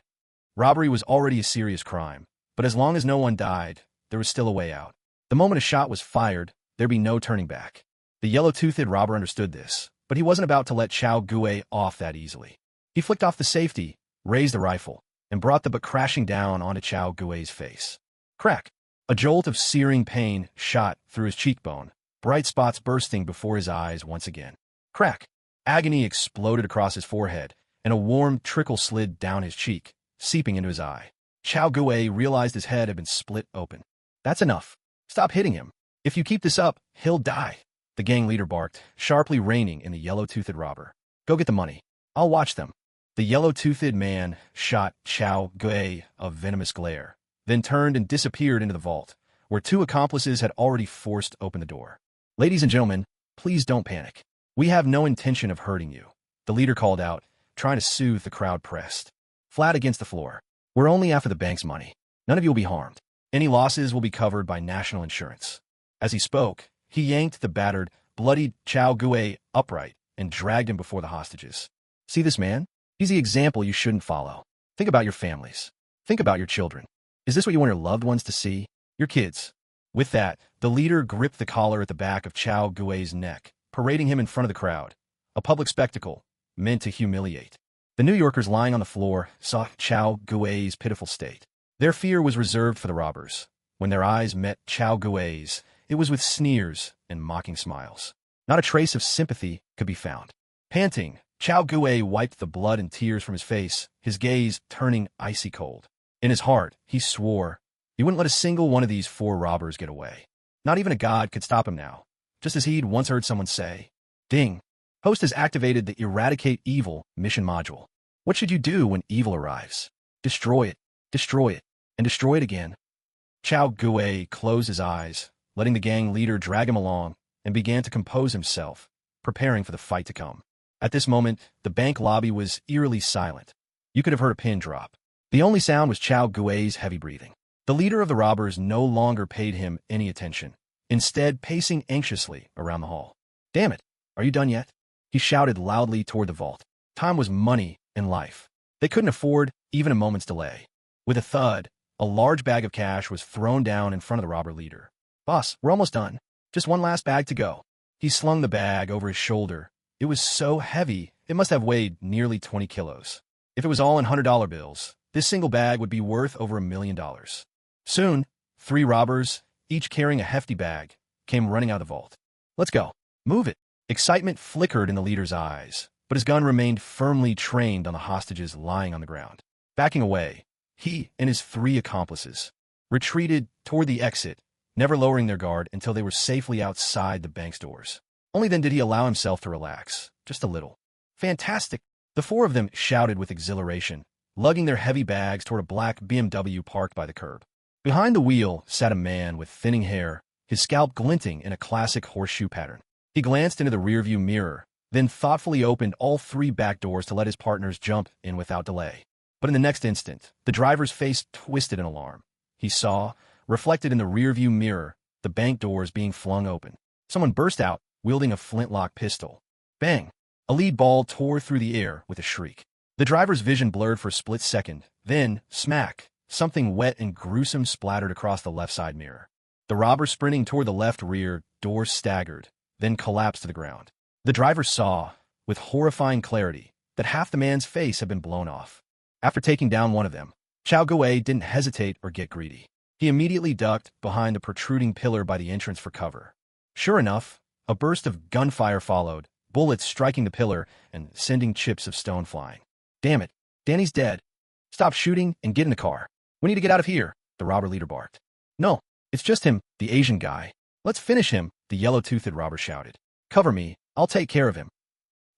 S1: Robbery was already a serious crime, but as long as no one died, there was still a way out. The moment a shot was fired, there'd be no turning back. The yellow-toothed robber understood this, but he wasn't about to let Chao Guwei off that easily. He flicked off the safety, raised the rifle, and brought the butt crashing down onto Chao Guwei's face. Crack! A jolt of searing pain shot through his cheekbone, bright spots bursting before his eyes once again. Crack! Agony exploded across his forehead, and a warm trickle slid down his cheek, seeping into his eye. Chao Guwei realized his head had been split open. "That's enough. Stop hitting him. If you keep this up, he'll die," the gang leader barked, sharply reining in the yellow-toothed robber. "Go get the money. I'll watch them." The yellow-toothed man shot Chao Guwei a venomous glare, then turned and disappeared into the vault, where two accomplices had already forced open the door. "Ladies and gentlemen, please don't panic. We have no intention of hurting you," the leader called out, trying to soothe the crowd pressed. Flat against the floor. "We're only after the bank's money. None of you will be harmed. Any losses will be covered by national insurance." As he spoke, he yanked the battered, bloodied Chao Guwei upright and dragged him before the hostages. "See this man? He's the example you shouldn't follow. Think about your families. Think about your children. Is this what you want your loved ones to see? Your kids?" With that, the leader gripped the collar at the back of Chao Guwei's neck, parading him in front of the crowd, a public spectacle meant to humiliate. The New Yorkers lying on the floor saw Chao Guwei's pitiful state. Their fear was reserved for the robbers. When their eyes met Chao Guwei's, it was with sneers and mocking smiles. Not a trace of sympathy could be found. Panting, Chao Guwei wiped the blood and tears from his face, his gaze turning icy cold. In his heart, he swore he wouldn't let a single one of these four robbers get away. Not even a god could stop him now, just as he'd once heard someone say. Ding! Host has activated the Eradicate Evil mission module. What should you do when evil arrives? Destroy it, and destroy it again. Chao Guwei closed his eyes, letting the gang leader drag him along, and began to compose himself, preparing for the fight to come. At this moment, the bank lobby was eerily silent. You could have heard a pin drop. The only sound was Chao Guwei's heavy breathing. The leader of the robbers no longer paid him any attention, instead pacing anxiously around the hall. "Damn it, are you done yet?" He shouted loudly toward the vault. Time was money in life. They couldn't afford even a moment's delay. With a thud, a large bag of cash was thrown down in front of the robber leader. "Boss, we're almost done. Just one last bag to go." He slung the bag over his shoulder. It was so heavy, it must have weighed nearly 20 kilos. If it was all in $100 bills, this single bag would be worth over $1 million. Soon, 3 robbers, each carrying a hefty bag, came running out of the vault. Let's go. Move it. Excitement flickered in the leader's eyes, but his gun remained firmly trained on the hostages lying on the ground. Backing away, he and his 3 accomplices retreated toward the exit, never lowering their guard until they were safely outside the bank's doors. Only then did he allow himself to relax, just a little. Fantastic! The 4 of them shouted with exhilaration, lugging their heavy bags toward a black BMW parked by the curb. Behind the wheel sat a man with thinning hair, his scalp glinting in a classic horseshoe pattern. He glanced into the rearview mirror, then thoughtfully opened all 3 back doors to let his partners jump in without delay. But in the next instant, the driver's face twisted in alarm. He saw, reflected in the rearview mirror, the bank doors being flung open. Someone burst out, wielding a flintlock pistol. Bang! A lead ball tore through the air with a shriek. The driver's vision blurred for a split second, then, smack, something wet and gruesome splattered across the left side mirror. The robber sprinting toward the left rear door staggered, then collapsed to the ground. The driver saw, with horrifying clarity, that half the man's face had been blown off. After taking down one of them, Chao Gui didn't hesitate or get greedy. He immediately ducked behind the protruding pillar by the entrance for cover. Sure enough, a burst of gunfire followed, bullets striking the pillar and sending chips of stone flying. Damn it, Danny's dead. Stop shooting and get in the car. We need to get out of here, the robber leader barked. No, it's just him, the Asian guy. Let's finish him, the yellow-toothed robber shouted. Cover me, I'll take care of him.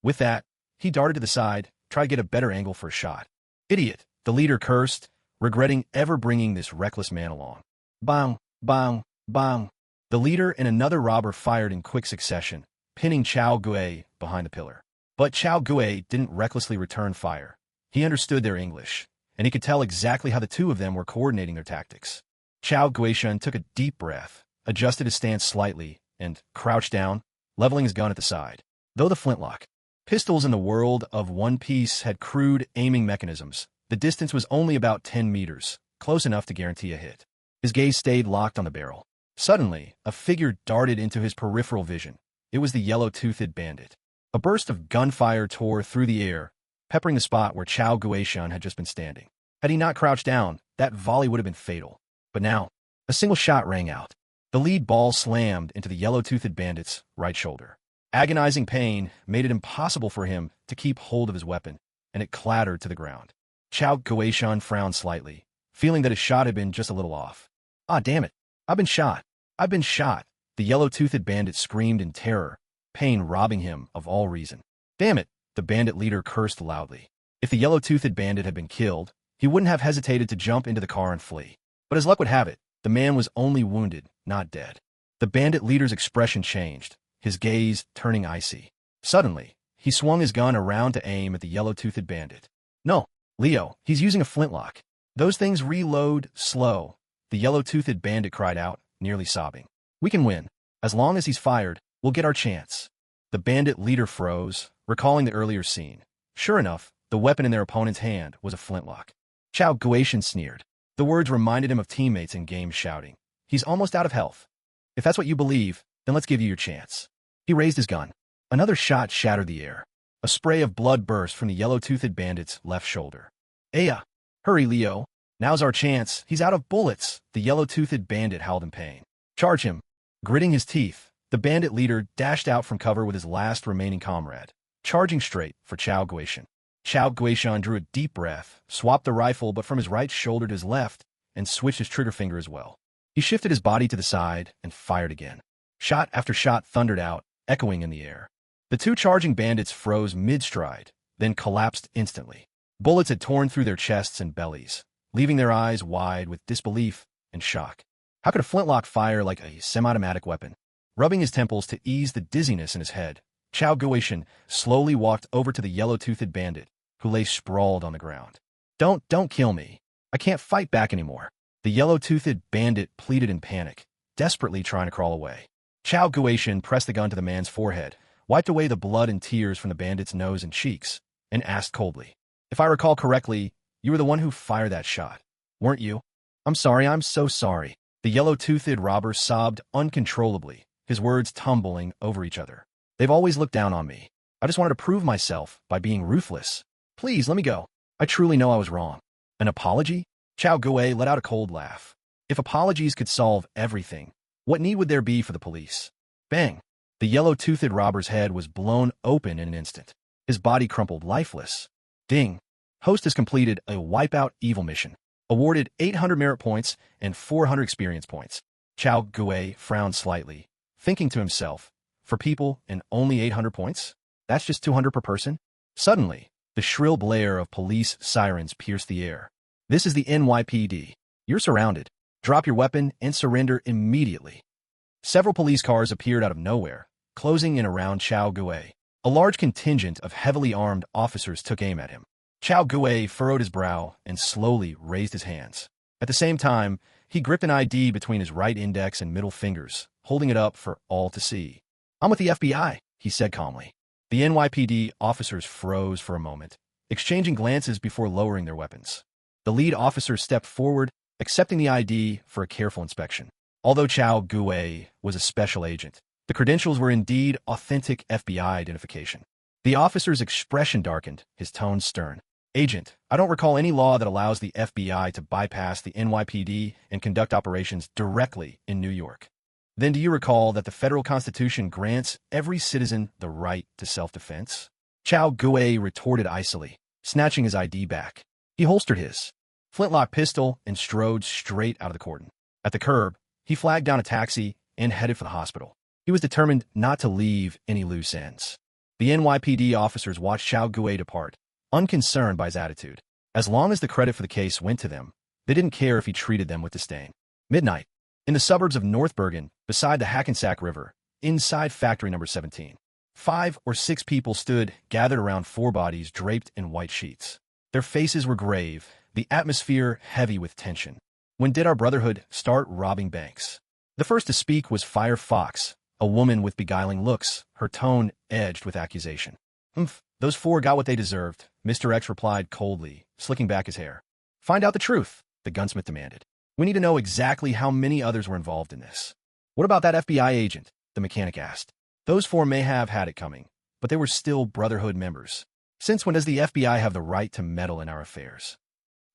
S1: With that, he darted to the side, tried to get a better angle for a shot. Idiot, the leader cursed, regretting ever bringing this reckless man along. Bang, bang, bang. The leader and another robber fired in quick succession, pinning Chao Gui behind the pillar. But Chao Gui didn't recklessly return fire. He understood their English, and he could tell exactly how the 2 of them were coordinating their tactics. Chao Guishan took a deep breath, adjusted his stance slightly, and crouched down, leveling his gun at the side. Though the flintlock pistols in the world of One Piece had crude aiming mechanisms, the distance was only about 10 meters, close enough to guarantee a hit. His gaze stayed locked on the barrel. Suddenly, a figure darted into his peripheral vision. It was the yellow-toothed bandit. A burst of gunfire tore through the air, peppering the spot where Chao Guishan had just been standing. Had he not crouched down, that volley would have been fatal. But now, a single shot rang out. The lead ball slammed into the yellow-toothed bandit's right shoulder. Agonizing pain made it impossible for him to keep hold of his weapon, and it clattered to the ground. Chao Guishan frowned slightly, feeling that his shot had been just a little off. Ah, damn it. I've been shot. I've been shot. The yellow-toothed bandit screamed in terror, pain robbing him of all reason. Damn it, the bandit leader cursed loudly. If the yellow-toothed bandit had been killed, he wouldn't have hesitated to jump into the car and flee. But as luck would have it, the man was only wounded, not dead. The bandit leader's expression changed, his gaze turning icy. Suddenly, he swung his gun around to aim at the yellow-toothed bandit. No, Leo, he's using a flintlock. Those things reload slow, the yellow-toothed bandit cried out, nearly sobbing. We can win. As long as he's fired, we'll get our chance. The bandit leader froze, recalling the earlier scene. Sure enough, the weapon in their opponent's hand was a flintlock. Chao Guishan sneered. The words reminded him of teammates in games shouting, "He's almost out of health. If that's what you believe, then let's give you your chance." He raised his gun. Another shot shattered the air. A spray of blood burst from the yellow-toothed bandit's left shoulder. Aya! Hurry, Leo. Now's our chance. He's out of bullets. The yellow-toothed bandit howled in pain. Charge him. Gritting his teeth, the bandit leader dashed out from cover with his last remaining comrade, charging straight for Chao Guishan. Chao Guishan drew a deep breath, swapped the rifle but from his right shoulder to his left, and switched his trigger finger as well. He shifted his body to the side and fired again. Shot after shot thundered out, echoing in the air. The 2 charging bandits froze mid-stride, then collapsed instantly. Bullets had torn through their chests and bellies, leaving their eyes wide with disbelief and shock. How could a flintlock fire like a semi-automatic weapon? Rubbing his temples to ease the dizziness in his head, Chao Guishan slowly walked over to the yellow-toothed bandit, who lay sprawled on the ground. Don't kill me. I can't fight back anymore. The yellow-toothed bandit pleaded in panic, desperately trying to crawl away. Chao Guishan pressed the gun to the man's forehead, wiped away the blood and tears from the bandit's nose and cheeks, and asked coldly, "If I recall correctly, you were the one who fired that shot, weren't you?" I'm so sorry. The yellow-toothed robber sobbed uncontrollably, his words tumbling over each other. They've always looked down on me. I just wanted to prove myself by being ruthless. Please, let me go. I truly know I was wrong. An apology? Chao Gui let out a cold laugh. If apologies could solve everything, what need would there be for the police? Bang! The yellow-toothed robber's head was blown open in an instant. His body crumpled lifeless. Ding! Host has completed a Wipeout Evil mission. Awarded 800 merit points and 400 experience points. Chao Gui frowned slightly, thinking to himself, for people and only 800 points? That's just 200 per person? Suddenly, the shrill blare of police sirens pierced the air. This is the NYPD. You're surrounded. Drop your weapon and surrender immediately. Several police cars appeared out of nowhere, closing in around Chao Gui. A large contingent of heavily armed officers took aim at him. Chao Gui furrowed his brow and slowly raised his hands. At the same time, he gripped an ID between his right index and middle fingers, holding it up for all to see. I'm with the FBI, he said calmly. The NYPD officers froze for a moment, exchanging glances before lowering their weapons. The lead officer stepped forward, accepting the ID for a careful inspection. Although Chao Gui was a special agent, the credentials were indeed authentic FBI identification. The officer's expression darkened, his tone stern. Agent, I don't recall any law that allows the FBI to bypass the NYPD and conduct operations directly in New York. Then do you recall that the federal constitution grants every citizen the right to self-defense? Chao Gui retorted icily, snatching his ID back. He holstered his flintlock pistol and strode straight out of the cordon. At the curb, he flagged down a taxi and headed for the hospital. He was determined not to leave any loose ends. The NYPD officers watched Chao Gui depart, unconcerned by his attitude. As long as the credit for the case went to them, they didn't care if he treated them with disdain. Midnight. In the suburbs of North Bergen, beside the Hackensack River, inside factory number 17, 5 or 6 people stood gathered around 4 bodies draped in white sheets. Their faces were grave, the atmosphere heavy with tension. When did our brotherhood start robbing banks? The first to speak was Fire Fox, a woman with beguiling looks, her tone edged with accusation. Those 4 got what they deserved, Mr. X replied coldly, slicking back his hair. Find out the truth, the gunsmith demanded. We need to know exactly how many others were involved in this. What about that FBI agent? The mechanic asked. Those 4 may have had it coming, but they were still Brotherhood members. Since when does the FBI have the right to meddle in our affairs?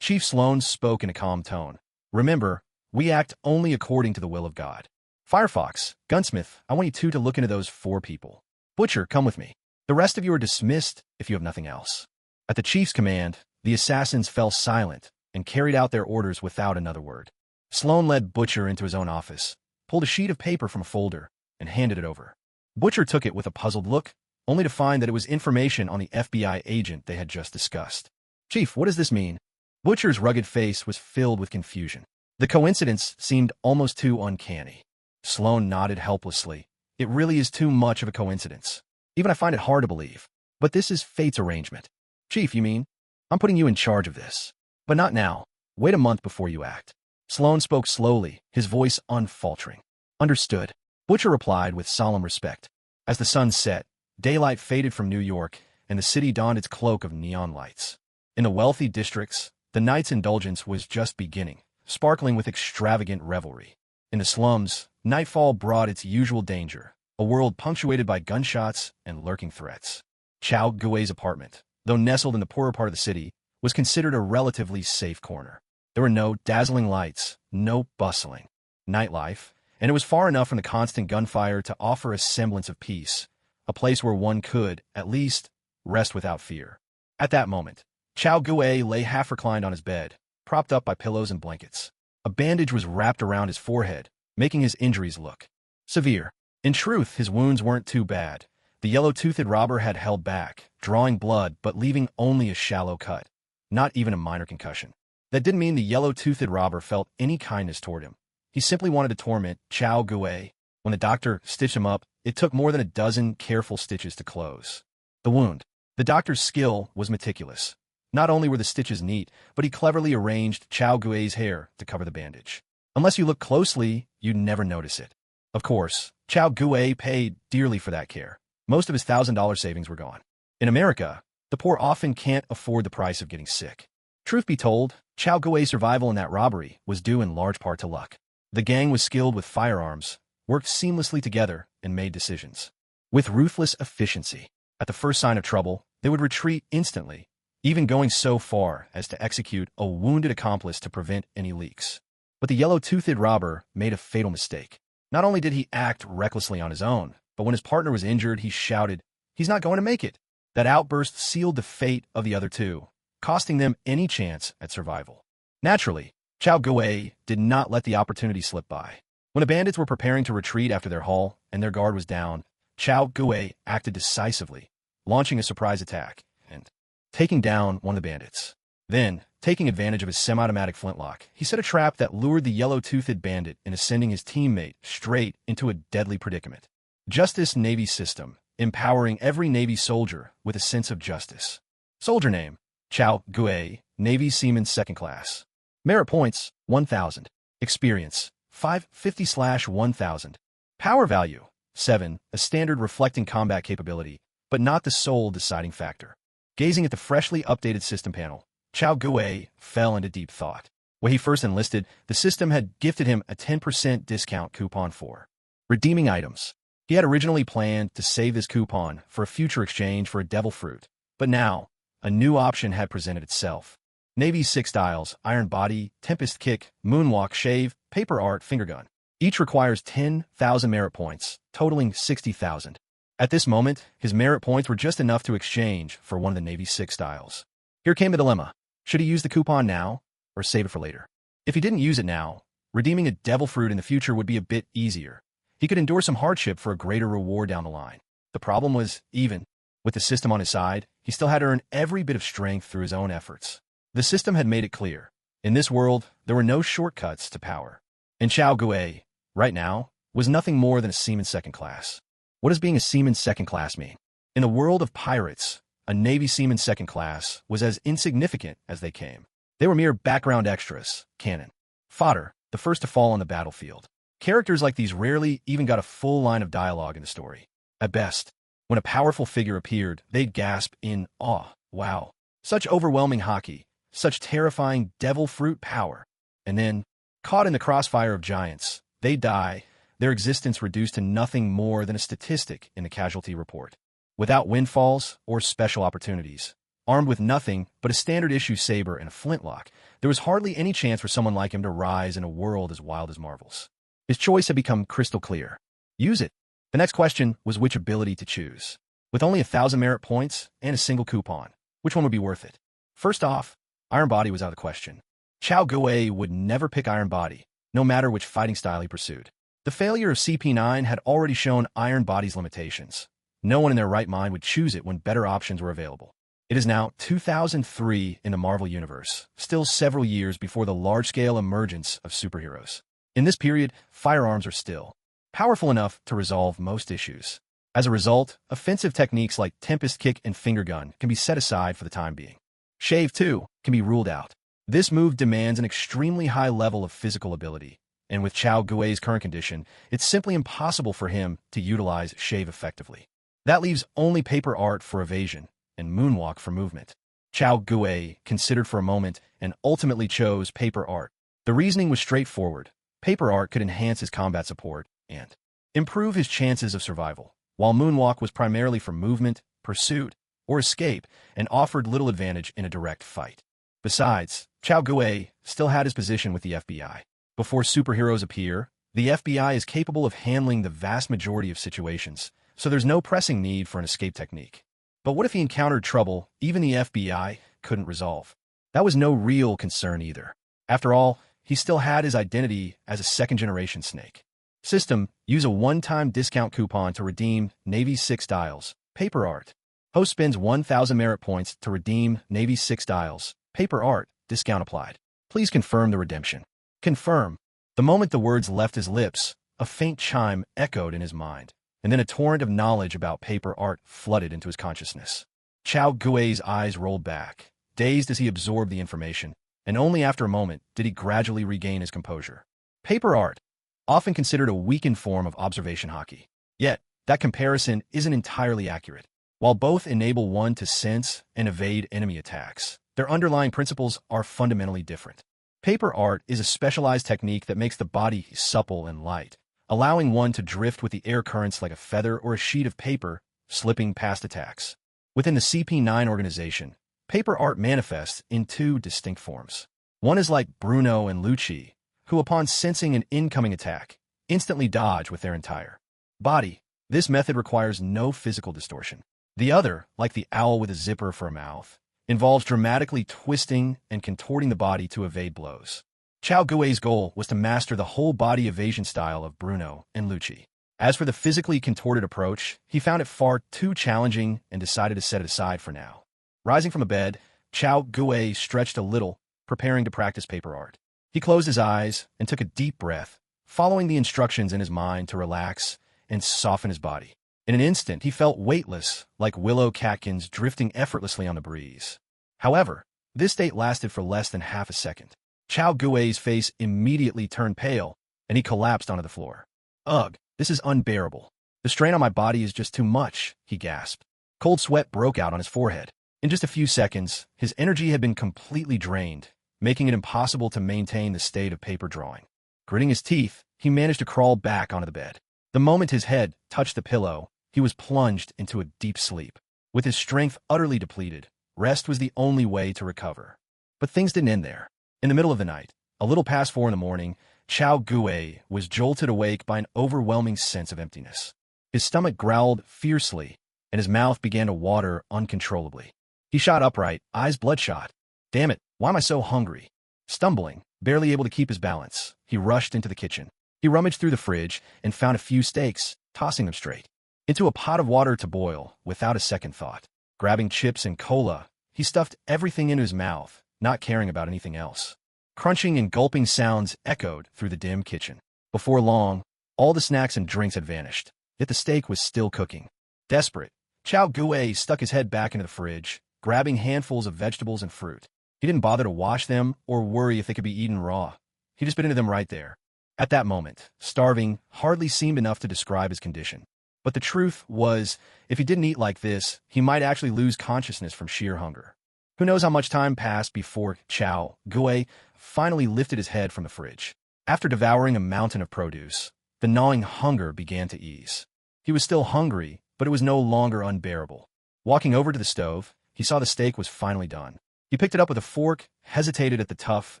S1: Chief Sloan spoke in a calm tone. Remember, we act only according to the will of God. Firefox, Gunsmith, I want you 2 to look into those 4 people. Butcher, come with me. The rest of you are dismissed if you have nothing else. At the chief's command, the assassins fell silent and carried out their orders without another word. Sloan led Butcher into his own office, pulled a sheet of paper from a folder, and handed it over. Butcher took it with a puzzled look, only to find that it was information on the FBI agent they had just discussed. Chief, what does this mean? Butcher's rugged face was filled with confusion. The coincidence seemed almost too uncanny. Sloan nodded helplessly. It really is too much of a coincidence. Even I find it hard to believe. But this is fate's arrangement. Chief, you mean? I'm putting you in charge of this. But not now. Wait a month before you act. Sloan spoke slowly, his voice unfaltering. Understood. Butcher replied with solemn respect. As the sun set, daylight faded from New York, and the city donned its cloak of neon lights. In the wealthy districts, the night's indulgence was just beginning, sparkling with extravagant revelry. In the slums, nightfall brought its usual danger, a world punctuated by gunshots and lurking threats. Chao Gui's apartment, though nestled in the poorer part of the city, was considered a relatively safe corner. There were no dazzling lights, no bustling nightlife, and it was far enough from the constant gunfire to offer a semblance of peace, a place where one could, at least, rest without fear. At that moment, Chao Gui lay half reclined on his bed, propped up by pillows and blankets. A bandage was wrapped around his forehead, making his injuries look severe. In truth, his wounds weren't too bad. The yellow-toothed robber had held back, drawing blood but leaving only a shallow cut, not even a minor concussion. That didn't mean the yellow-toothed robber felt any kindness toward him. He simply wanted to torment Chao Gui. When the doctor stitched him up, it took more than a dozen careful stitches to close the wound. The doctor's skill was meticulous. Not only were the stitches neat, but he cleverly arranged Chao Gui's hair to cover the bandage. Unless you look closely, you'd never notice it. Of course, Chao Gui paid dearly for that care. Most of his $1,000 savings were gone. In America, the poor often can't afford the price of getting sick. Truth be told, Chao Gui's survival in that robbery was due in large part to luck. The gang was skilled with firearms, worked seamlessly together, and made decisions with ruthless efficiency. At the first sign of trouble, they would retreat instantly, even going so far as to execute a wounded accomplice to prevent any leaks. But the yellow-toothed robber made a fatal mistake. Not only did he act recklessly on his own, but when his partner was injured, he shouted, "He's not going to make it." That outburst sealed the fate of the other two, costing them any chance at survival. Naturally, Chao Guo did not let the opportunity slip by. When the bandits were preparing to retreat after their haul and their guard was down, Chao Guo acted decisively, launching a surprise attack and taking down one of the bandits. Then, taking advantage of his semi-automatic flintlock, he set a trap that lured the yellow-toothed bandit into sending his teammate straight into a deadly predicament. Justice Navy System, empowering every Navy soldier with a sense of justice. Soldier name, Chao Guo, Navy Seaman 2nd Class. Merit points, 1,000. Experience, 550/1000. Power value, 7, a standard reflecting combat capability, but not the sole deciding factor. Gazing at the freshly updated system panel, Chao Guo fell into deep thought. When he first enlisted, the system had gifted him a 10% discount coupon for redeeming items. He had originally planned to save this coupon for a future exchange for a devil fruit, but now, a new option had presented itself. Navy's 6 styles, Iron Body, Tempest Kick, Moonwalk Shave, Paper Art, Finger Gun. Each requires 10,000 merit points, totaling 60,000. At this moment, his merit points were just enough to exchange for one of the Navy's 6 styles. Here came the dilemma. Should he use the coupon now, or save it for later? If he didn't use it now, redeeming a devil fruit in the future would be a bit easier. He could endure some hardship for a greater reward down the line. The problem was, even with the system on his side, he still had to earn every bit of strength through his own efforts. The system had made it clear. In this world, there were no shortcuts to power. And Chao Guo, right now, was nothing more than a Seaman 2nd Class. What does being a Seaman 2nd Class mean? In the world of pirates, a Navy Seaman 2nd Class was as insignificant as they came. They were mere background extras, cannon, fodder, the first to fall on the battlefield. Characters like these rarely even got a full line of dialogue in the story. At best, when a powerful figure appeared, they'd gasp in awe. Wow, such overwhelming hockey, such terrifying devil fruit power. And then, caught in the crossfire of giants, they'd die, their existence reduced to nothing more than a statistic in the casualty report. Without windfalls or special opportunities, armed with nothing but a standard-issue saber and a flintlock, there was hardly any chance for someone like him to rise in a world as wild as Marvel's. His choice had become crystal clear. Use it. The next question was which ability to choose. With only 1,000 merit points and a single coupon, which one would be worth it? First off, Iron Body was out of the question. Chao Guo would never pick Iron Body, no matter which fighting style he pursued. The failure of CP9 had already shown Iron Body's limitations. No one in their right mind would choose it when better options were available. It is now 2003 in the Marvel Universe, still several years before the large-scale emergence of superheroes. In this period, firearms are still powerful enough to resolve most issues. As a result, offensive techniques like Tempest Kick and Finger Gun can be set aside for the time being. Shave, too, can be ruled out. This move demands an extremely high level of physical ability, and with Chao Guo's current condition, it's simply impossible for him to utilize Shave effectively. That leaves only Paper Art for evasion and Moonwalk for movement. Chao Guo considered for a moment and ultimately chose Paper Art. The reasoning was straightforward. Paper Art could enhance his combat support and improve his chances of survival, while Moonwalk was primarily for movement, pursuit, or escape and offered little advantage in a direct fight. Besides, Chao Guo still had his position with the FBI. Before superheroes appear, the FBI is capable of handling the vast majority of situations, so there's no pressing need for an escape technique. But what if he encountered trouble even the FBI couldn't resolve? That was no real concern either. After all, he still had his identity as a second-generation snake. System, use a one-time discount coupon to redeem Navy 6 styles, Paper Art. Host spends 1,000 merit points to redeem Navy 6 styles, Paper Art, discount applied. Please confirm the redemption. Confirm. The moment the words left his lips, a faint chime echoed in his mind, and then a torrent of knowledge about Paper Art flooded into his consciousness. Chao Guo's eyes rolled back, dazed as he absorbed the information, and only after a moment did he gradually regain his composure. Paper Art, often considered a weakened form of observation hockey. Yet, that comparison isn't entirely accurate. While both enable one to sense and evade enemy attacks, their underlying principles are fundamentally different. Paper Art is a specialized technique that makes the body supple and light, allowing one to drift with the air currents like a feather or a sheet of paper, slipping past attacks. Within the CP9 organization, paper art manifests in two distinct forms. One is like Bruno and Lucci, who upon sensing an incoming attack, instantly dodge with their entire body. This method requires no physical distortion. The other, like the owl with a zipper for a mouth, involves dramatically twisting and contorting the body to evade blows. Chao Gui's goal was to master the whole body evasion style of Bruno and Lucci. As for the physically contorted approach, he found it far too challenging and decided to set it aside for now. Rising from a bed, Chao Gui stretched a little, preparing to practice paper art. He closed his eyes and took a deep breath, following the instructions in his mind to relax and soften his body. In an instant, he felt weightless, like willow catkins drifting effortlessly on the breeze. However, this state lasted for less than half a second. Chao Gui's face immediately turned pale, and he collapsed onto the floor. Ugh, this is unbearable. The strain on my body is just too much, he gasped. Cold sweat broke out on his forehead. In just a few seconds, his energy had been completely drained, making it impossible to maintain the state of paper drawing. Gritting his teeth, he managed to crawl back onto the bed. The moment his head touched the pillow, he was plunged into a deep sleep. With his strength utterly depleted, rest was the only way to recover. But things didn't end there. In the middle of the night, a little past 4 a.m, Chao Gui was jolted awake by an overwhelming sense of emptiness. His stomach growled fiercely, and his mouth began to water uncontrollably. He shot upright, eyes bloodshot. Damn it, why am I so hungry? Stumbling, barely able to keep his balance, he rushed into the kitchen. He rummaged through the fridge and found a few steaks, tossing them straight into a pot of water to boil without a second thought. Grabbing chips and cola, he stuffed everything into his mouth, not caring about anything else. Crunching and gulping sounds echoed through the dim kitchen. Before long, all the snacks and drinks had vanished, yet the steak was still cooking. Desperate, Chao Gui stuck his head back into the fridge, grabbing handfuls of vegetables and fruit. He didn't bother to wash them or worry if they could be eaten raw. He just bit into them right there. At that moment, starving hardly seemed enough to describe his condition. But the truth was, if he didn't eat like this, he might actually lose consciousness from sheer hunger. Who knows how much time passed before Chao Gui finally lifted his head from the fridge. After devouring a mountain of produce, the gnawing hunger began to ease. He was still hungry, but it was no longer unbearable. Walking over to the stove, he saw the steak was finally done. He picked it up with a fork, hesitated at the tough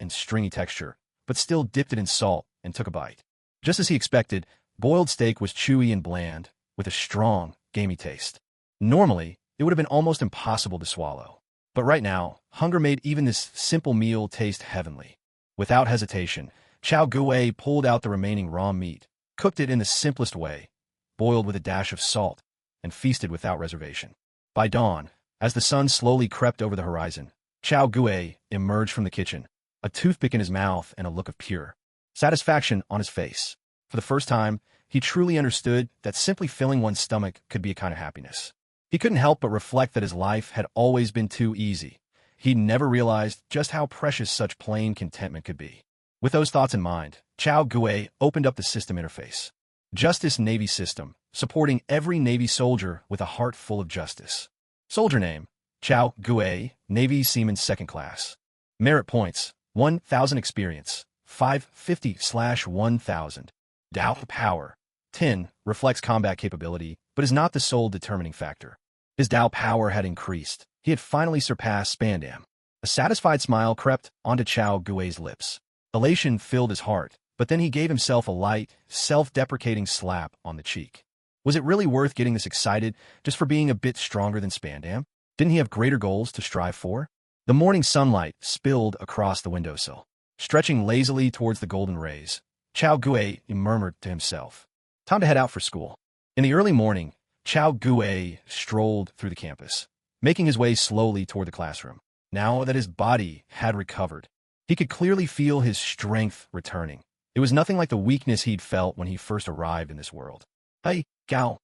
S1: and stringy texture, but still dipped it in salt and took a bite. Just as he expected, boiled steak was chewy and bland, with a strong, gamey taste. Normally, it would have been almost impossible to swallow. But right now, hunger made even this simple meal taste heavenly. Without hesitation, Chao Gui pulled out the remaining raw meat, cooked it in the simplest way, boiled with a dash of salt, and feasted without reservation. By dawn, as the sun slowly crept over the horizon, Chao Gui emerged from the kitchen, a toothpick in his mouth and a look of pure satisfaction on his face. For the first time, he truly understood that simply filling one's stomach could be a kind of happiness. He couldn't help but reflect that his life had always been too easy. He never realized just how precious such plain contentment could be. With those thoughts in mind, Chao Gui opened up the system interface. Justice Navy System, supporting every Navy soldier with a heart full of justice. Soldier name, Chao Gui, Navy Seaman 2nd Class. Merit points, 1,000 experience, 550/1000. Dao power, 10, reflects combat capability, but is not the sole determining factor. His Dao power had increased. He had finally surpassed Spandam. A satisfied smile crept onto Chao Gui's lips. Elation filled his heart, but then he gave himself a light, self-deprecating slap on the cheek. Was it really worth getting this excited just for being a bit stronger than Spandam? Didn't he have greater goals to strive for? The morning sunlight spilled across the windowsill. Stretching lazily towards the golden rays, Chao Gui murmured to himself, "Time to head out for school." In the early morning, Chao Gui strolled through the campus, making his way slowly toward the classroom. Now that his body had recovered, he could clearly feel his strength returning. It was nothing like the weakness he'd felt when he first arrived in this world. "Hey, Gao,"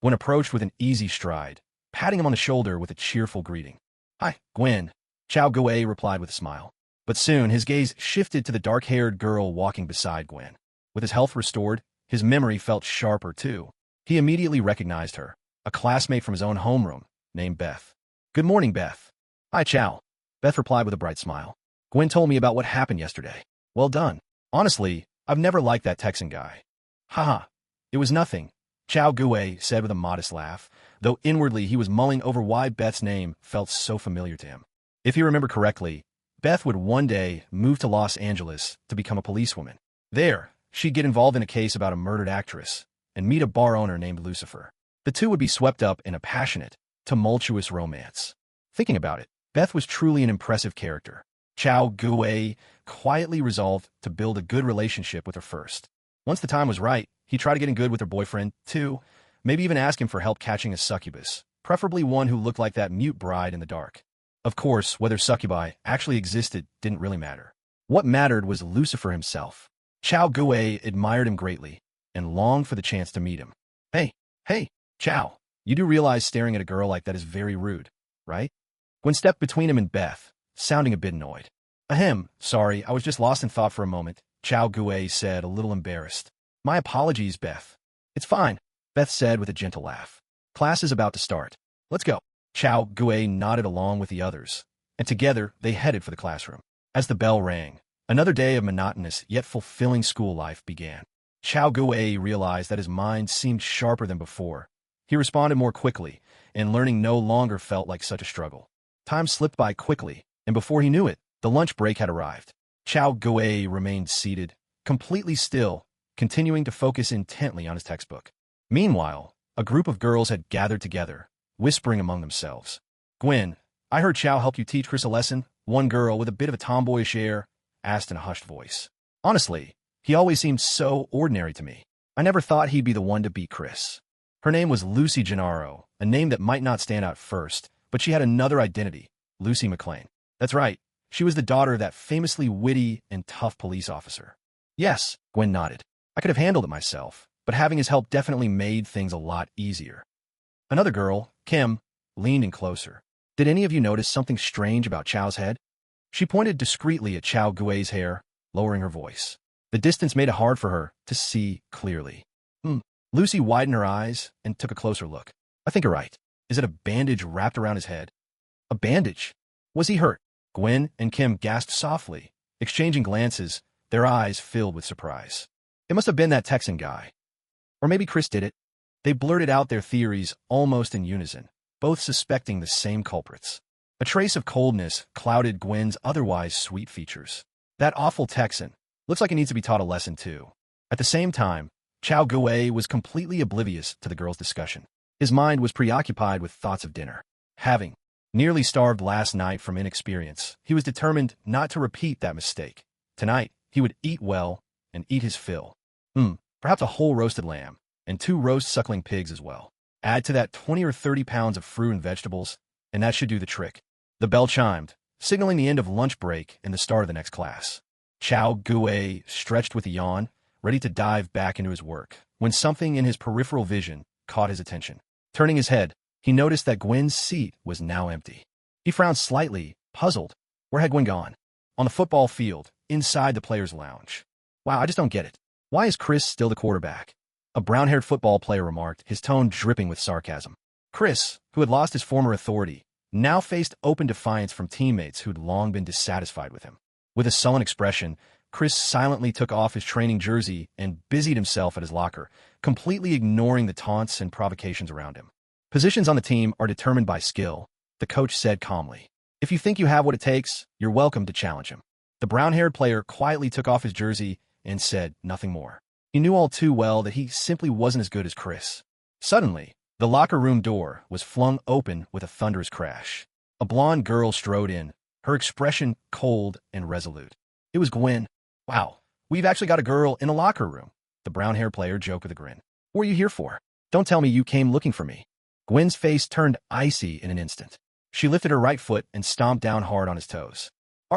S1: when approached with an easy stride, patting him on the shoulder with a cheerful greeting. "Hi, Gwen," Chao Gui replied with a smile. But soon his gaze shifted to the dark-haired girl walking beside Gwen. With his health restored, his memory felt sharper too. He immediately recognized her, a classmate from his own homeroom, named Beth. "Good morning, Beth." "Hi, Chao," Beth replied with a bright smile. "Gwen told me about what happened yesterday. Well done. Honestly, I've never liked that Texan guy." "Haha, it was nothing," Chao Gui said with a modest laugh, though inwardly he was mulling over why Beth's name felt so familiar to him. If you remember correctly, Beth would one day move to Los Angeles to become a policewoman. There, she'd get involved in a case about a murdered actress and meet a bar owner named Lucifer. The two would be swept up in a passionate, tumultuous romance. Thinking about it, Beth was truly an impressive character. Chow Gue quietly resolved to build a good relationship with her first. Once the time was right, he tried to get in good with her boyfriend, too, maybe even ask him for help catching a succubus, preferably one who looked like that mute bride in the dark. Of course, whether succubi actually existed didn't really matter. What mattered was Lucifer himself. Chow Gue admired him greatly and longed for the chance to meet him. Hey, Chow, you do realize staring at a girl like that is very rude, right? Gwen stepped between him and Beth, sounding a bit annoyed. Ahem, sorry, I was just lost in thought for a moment, Chow Gue said, a little embarrassed. My apologies, Beth. It's fine, Beth said with a gentle laugh. Class is about to start. Let's go. Chow Gue nodded along with the others, and together they headed for the classroom. As the bell rang, another day of monotonous yet fulfilling school life began. Chow Gue realized that his mind seemed sharper than before. He responded more quickly, and learning no longer felt like such a struggle. Time slipped by quickly, and before he knew it, the lunch break had arrived. Chow Gue remained seated, completely still, continuing to focus intently on his textbook. Meanwhile, a group of girls had gathered together, whispering among themselves. Gwen, I heard Chow helped you teach Chris a lesson, one girl with a bit of a tomboyish air asked in a hushed voice. Honestly, he always seemed so ordinary to me. I never thought he'd be the one to beat Chris. Her name was Lucy Gennaro, a name that might not stand out first, but she had another identity, Lucy McLean. That's right, she was the daughter of that famously witty and tough police officer. Yes, Gwen nodded. I could have handled it myself, but having his help definitely made things a lot easier. Another girl, Kim, leaned in closer. Did any of you notice something strange about Chow's head? She pointed discreetly at Chow Gue's hair, lowering her voice. The distance made it hard for her to see clearly. Lucy widened her eyes and took a closer look. I think you're right. Is it a bandage wrapped around his head? A bandage? Was he hurt? Gwen and Kim gasped softly, exchanging glances, their eyes filled with surprise. It must have been that Texan guy. Or maybe Chris did it. They blurted out their theories almost in unison, both suspecting the same culprits. A trace of coldness clouded Gwen's otherwise sweet features. That awful Texan. Looks like he needs to be taught a lesson too. At the same time, Chow Gue was completely oblivious to the girls' discussion. His mind was preoccupied with thoughts of dinner. Having nearly starved last night from inexperience, he was determined not to repeat that mistake. Tonight, he would eat well and eat his fill. Perhaps a whole roasted lamb, and 2 roast suckling pigs as well. Add to that 20 or 30 pounds of fruit and vegetables, and that should do the trick. The bell chimed, signaling the end of lunch break and the start of the next class. Chow Gue stretched with a yawn, ready to dive back into his work, when something in his peripheral vision caught his attention. Turning his head, he noticed that Gwen's seat was now empty. He frowned slightly, puzzled. Where had Gwen gone? On the football field, inside the players' lounge. Wow, I just don't get it. Why is Chris still the quarterback? A brown-haired football player remarked, his tone dripping with sarcasm. Chris, who had lost his former authority, now faced open defiance from teammates who'd long been dissatisfied with him. With a sullen expression, Chris silently took off his training jersey and busied himself at his locker, completely ignoring the taunts and provocations around him. Positions on the team are determined by skill, the coach said calmly. If you think you have what it takes, you're welcome to challenge him. The brown-haired player quietly took off his jersey and said nothing more. He knew all too well that he simply wasn't as good as Chris. Suddenly, the locker room door was flung open with a thunderous crash. A blonde girl strode in, her expression cold and resolute. It was Gwen. Wow, we've actually got a girl in the locker room, the brown-haired player joked with a grin. What are you here for? Don't tell me you came looking for me. Gwen's face turned icy in an instant. She lifted her right foot and stomped down hard on his toes.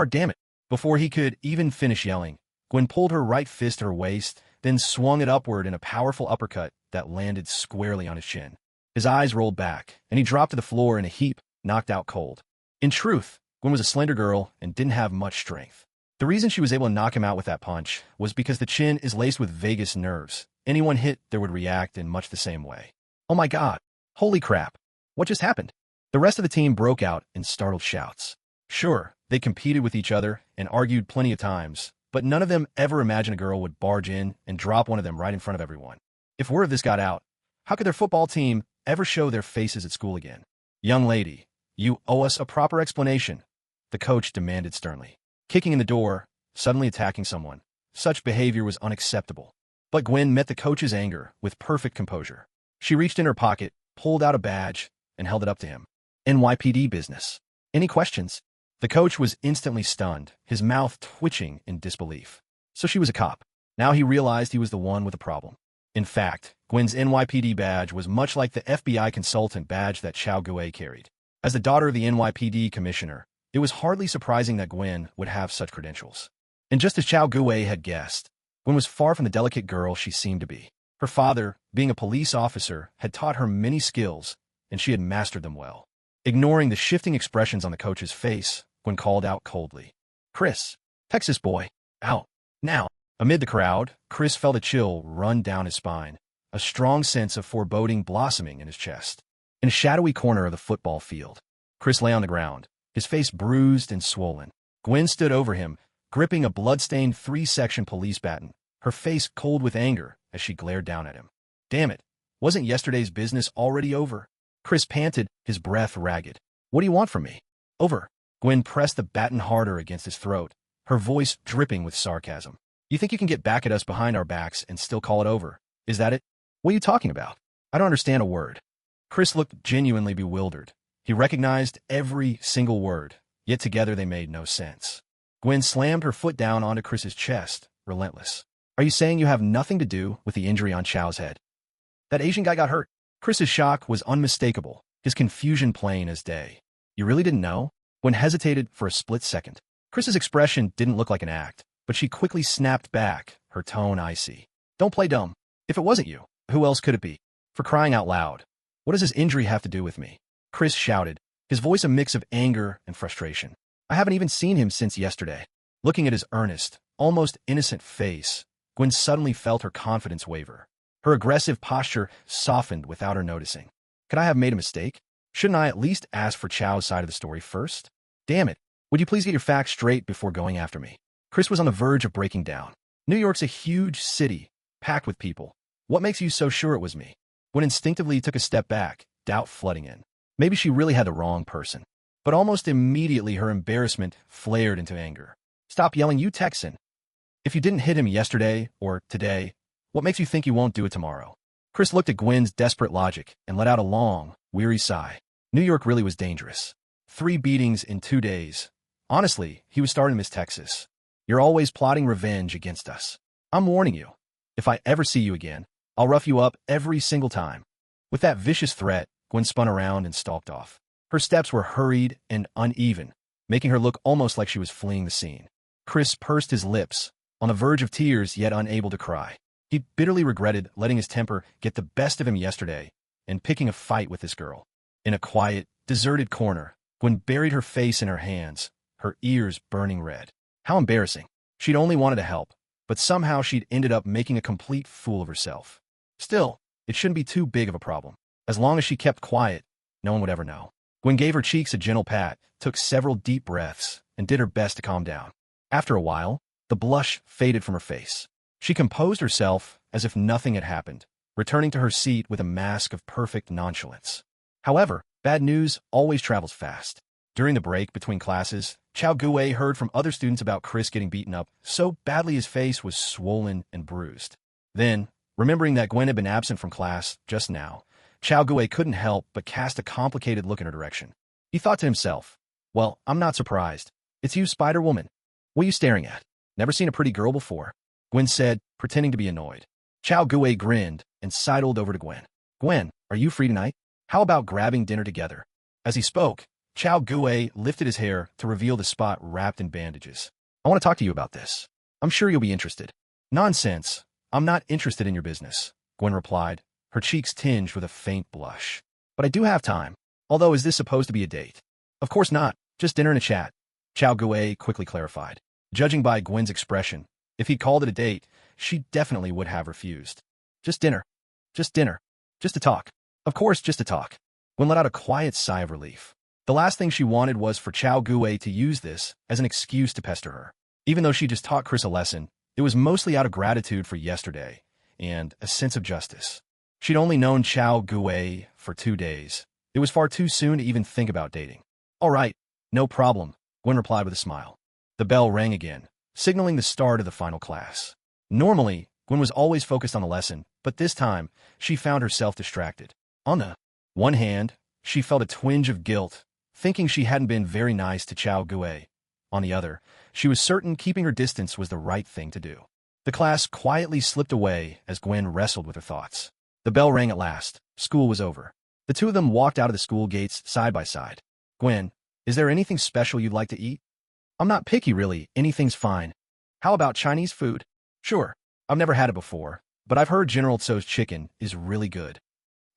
S1: Damn it. Before he could even finish yelling, Gwen pulled her right fist to her waist, then swung it upward in a powerful uppercut that landed squarely on his chin. His eyes rolled back, and he dropped to the floor in a heap, knocked out cold. In truth, Gwen was a slender girl and didn't have much strength. The reason she was able to knock him out with that punch was because the chin is laced with vagus nerves. Anyone hit there would react in much the same way. Oh my God. Holy crap. What just happened? The rest of the team broke out in startled shouts. Sure, they competed with each other and argued plenty of times, but none of them ever imagined a girl would barge in and drop one of them right in front of everyone. If word of this got out, how could their football team ever show their faces at school again? Young lady, you owe us a proper explanation, the coach demanded sternly. Kicking in the door, suddenly attacking someone. Such behavior was unacceptable. But Gwen met the coach's anger with perfect composure. She reached in her pocket, pulled out a badge, and held it up to him. NYPD business. Any questions? The coach was instantly stunned, his mouth twitching in disbelief. So she was a cop. Now he realized he was the one with the problem. In fact, Gwen's NYPD badge was much like the FBI consultant badge that Chao Gue carried. As the daughter of the NYPD commissioner, it was hardly surprising that Gwen would have such credentials. And just as Chao Gue had guessed, Gwen was far from the delicate girl she seemed to be. Her father, being a police officer, had taught her many skills, and she had mastered them well. Ignoring the shifting expressions on the coach's face, Gwen called out coldly, "Chris, Texas boy, out, now." Amid the crowd, Chris felt a chill run down his spine, a strong sense of foreboding blossoming in his chest. In a shadowy corner of the football field, Chris lay on the ground, his face bruised and swollen. Gwen stood over him, gripping a blood-stained 3-section police baton, her face cold with anger as she glared down at him. "Damn it, wasn't yesterday's business already over?" Chris panted, his breath ragged. "What do you want from me?" "Over." Gwen pressed the baton harder against his throat, her voice dripping with sarcasm. "You think you can get back at us behind our backs and still call it over? Is that it? What are you talking about? I don't understand a word." Chris looked genuinely bewildered. He recognized every single word, yet together they made no sense. Gwen slammed her foot down onto Chris's chest, relentless. "Are you saying you have nothing to do with the injury on Chao's head? That Asian guy got hurt?" Chris's shock was unmistakable, his confusion plain as day. "You really didn't know?" Gwen hesitated for a split second. Chris's expression didn't look like an act, but she quickly snapped back, her tone icy. "Don't play dumb. If it wasn't you, who else could it be? For crying out loud. What does this injury have to do with me?" Chris shouted, his voice a mix of anger and frustration. "I haven't even seen him since yesterday." Looking at his earnest, almost innocent face, Gwen suddenly felt her confidence waver. Her aggressive posture softened without her noticing. "Could I have made a mistake? Shouldn't I at least ask for Chao's side of the story first? Damn it, would you please get your facts straight before going after me?" Chris was on the verge of breaking down. New York's a huge city, packed with people. What makes you so sure it was me? Gwen instinctively took a step back, doubt flooding in. Maybe she really had the wrong person. But almost immediately her embarrassment flared into anger. "Stop yelling, you Texan. If you didn't hit him yesterday, or today, what makes you think you won't do it tomorrow?" Chris looked at Gwen's desperate logic and let out a long, weary sigh. New York really was dangerous. 3 beatings in 2 days. Honestly, he was starting to miss Texas. "You're always plotting revenge against us. I'm warning you. If I ever see you again, I'll rough you up every single time." With that vicious threat, Gwen spun around and stalked off. Her steps were hurried and uneven, making her look almost like she was fleeing the scene. Chris pursed his lips, on the verge of tears yet unable to cry. He bitterly regretted letting his temper get the best of him yesterday and picking a fight with this girl. In a quiet, deserted corner, Gwen buried her face in her hands, her ears burning red. How embarrassing. She'd only wanted to help, but somehow she'd ended up making a complete fool of herself. Still, it shouldn't be too big of a problem. As long as she kept quiet, no one would ever know. Gwen gave her cheeks a gentle pat, took several deep breaths, and did her best to calm down. After a while, the blush faded from her face. She composed herself as if nothing had happened, returning to her seat with a mask of perfect nonchalance. However, bad news always travels fast. During the break between classes, Chao Gue heard from other students about Chris getting beaten up so badly his face was swollen and bruised. Then, remembering that Gwen had been absent from class just now, Chao Gue couldn't help but cast a complicated look in her direction. He thought to himself, "Well, I'm not surprised. It's you, Spider-Woman. What are you staring at? Never seen a pretty girl before?" Gwen said, pretending to be annoyed. Chao Gue grinned and sidled over to Gwen. "Gwen, are you free tonight? How about grabbing dinner together?" As he spoke, Chao Gue lifted his hair to reveal the spot wrapped in bandages. "I want to talk to you about this. I'm sure you'll be interested." "Nonsense. I'm not interested in your business," Gwen replied, her cheeks tinged with a faint blush. "But I do have time. Although, is this supposed to be a date?" "Of course not. Just dinner and a chat," Chao Gue quickly clarified. Judging by Gwen's expression, if he'd called it a date, she definitely would have refused. "Just dinner. Just dinner. Just to talk." "Of course, just to talk." Gwen let out a quiet sigh of relief. The last thing she wanted was for Chao Gue to use this as an excuse to pester her. Even though she just taught Chris a lesson, it was mostly out of gratitude for yesterday and a sense of justice. She'd only known Chao Gue for 2 days. It was far too soon to even think about dating. "All right, no problem. Gwen replied with a smile. The bell rang again, signaling the start of the final class. Normally, Gwen was always focused on the lesson, but this time, she found herself distracted. On the one hand, she felt a twinge of guilt, thinking she hadn't been very nice to Chao Gue. On the other, she was certain keeping her distance was the right thing to do. The class quietly slipped away as Gwen wrestled with her thoughts. The bell rang at last. School was over. The two of them walked out of the school gates side by side. Gwen, is there anything special you'd like to eat? I'm not picky, really. Anything's fine. How about Chinese food? Sure. I've never had it before, but I've heard General Tso's chicken is really good.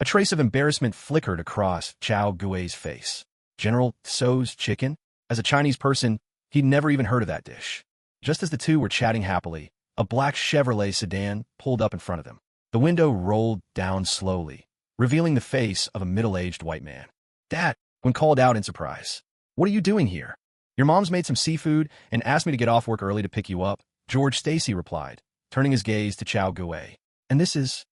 S1: A trace of embarrassment flickered across Chao Gui's face. General Tso's chicken? As a Chinese person, he'd never even heard of that dish. Just as the two were chatting happily, a black Chevrolet sedan pulled up in front of them. The window rolled down slowly, revealing the face of a middle-aged white man. Dad, Gwen called out in surprise. What are you doing here? Your mom's made some seafood and asked me to get off work early to pick you up, George Stacy replied, turning his gaze to Chao Gue. And this is...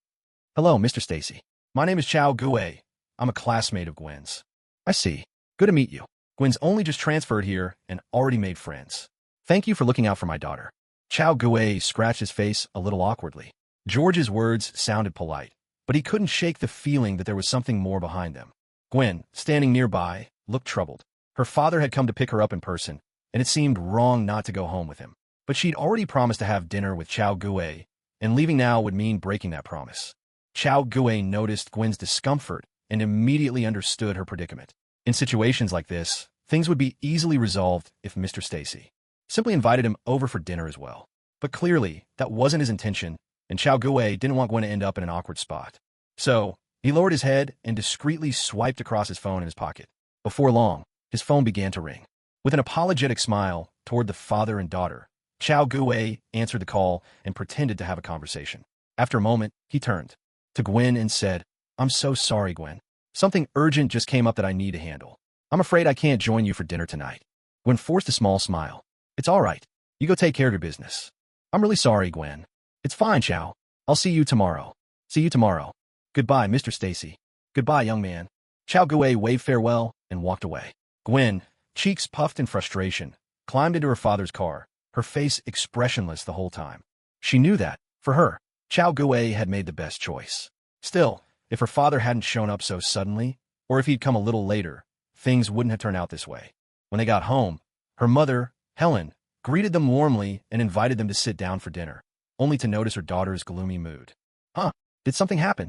S1: Hello, Mr. Stacy. My name is Chao Gue. I'm a classmate of Gwen's. I see. Good to meet you. Gwen's only just transferred here and already made friends. Thank you for looking out for my daughter. Chao Gue scratched his face a little awkwardly. George's words sounded polite, but he couldn't shake the feeling that there was something more behind them. Gwen, standing nearby, looked troubled. Her father had come to pick her up in person, and it seemed wrong not to go home with him. But she'd already promised to have dinner with Chao Gue, and leaving now would mean breaking that promise. Chao Gue noticed Gwen's discomfort and immediately understood her predicament. In situations like this, things would be easily resolved if Mr. Stacy simply invited him over for dinner as well. But clearly, that wasn't his intention, and Chao Gue didn't want Gwen to end up in an awkward spot. So, he lowered his head and discreetly swiped across his phone in his pocket. Before long, his phone began to ring. With an apologetic smile toward the father and daughter, Chao Gue answered the call and pretended to have a conversation. After a moment, he turned to Gwen and said, I'm so sorry, Gwen. Something urgent just came up that I need to handle. I'm afraid I can't join you for dinner tonight. Gwen forced a small smile. It's all right. You go take care of your business. I'm really sorry, Gwen. It's fine, Chao. I'll see you tomorrow. See you tomorrow. Goodbye, Mr. Stacy. Goodbye, young man. Chao Gue waved farewell and walked away. Gwen, cheeks puffed in frustration, climbed into her father's car, her face expressionless the whole time. She knew that, for her, Chao Gue had made the best choice. Still, if her father hadn't shown up so suddenly, or if he'd come a little later, things wouldn't have turned out this way. When they got home, her mother, Helen, greeted them warmly and invited them to sit down for dinner, only to notice her daughter's gloomy mood. Huh? Did something happen?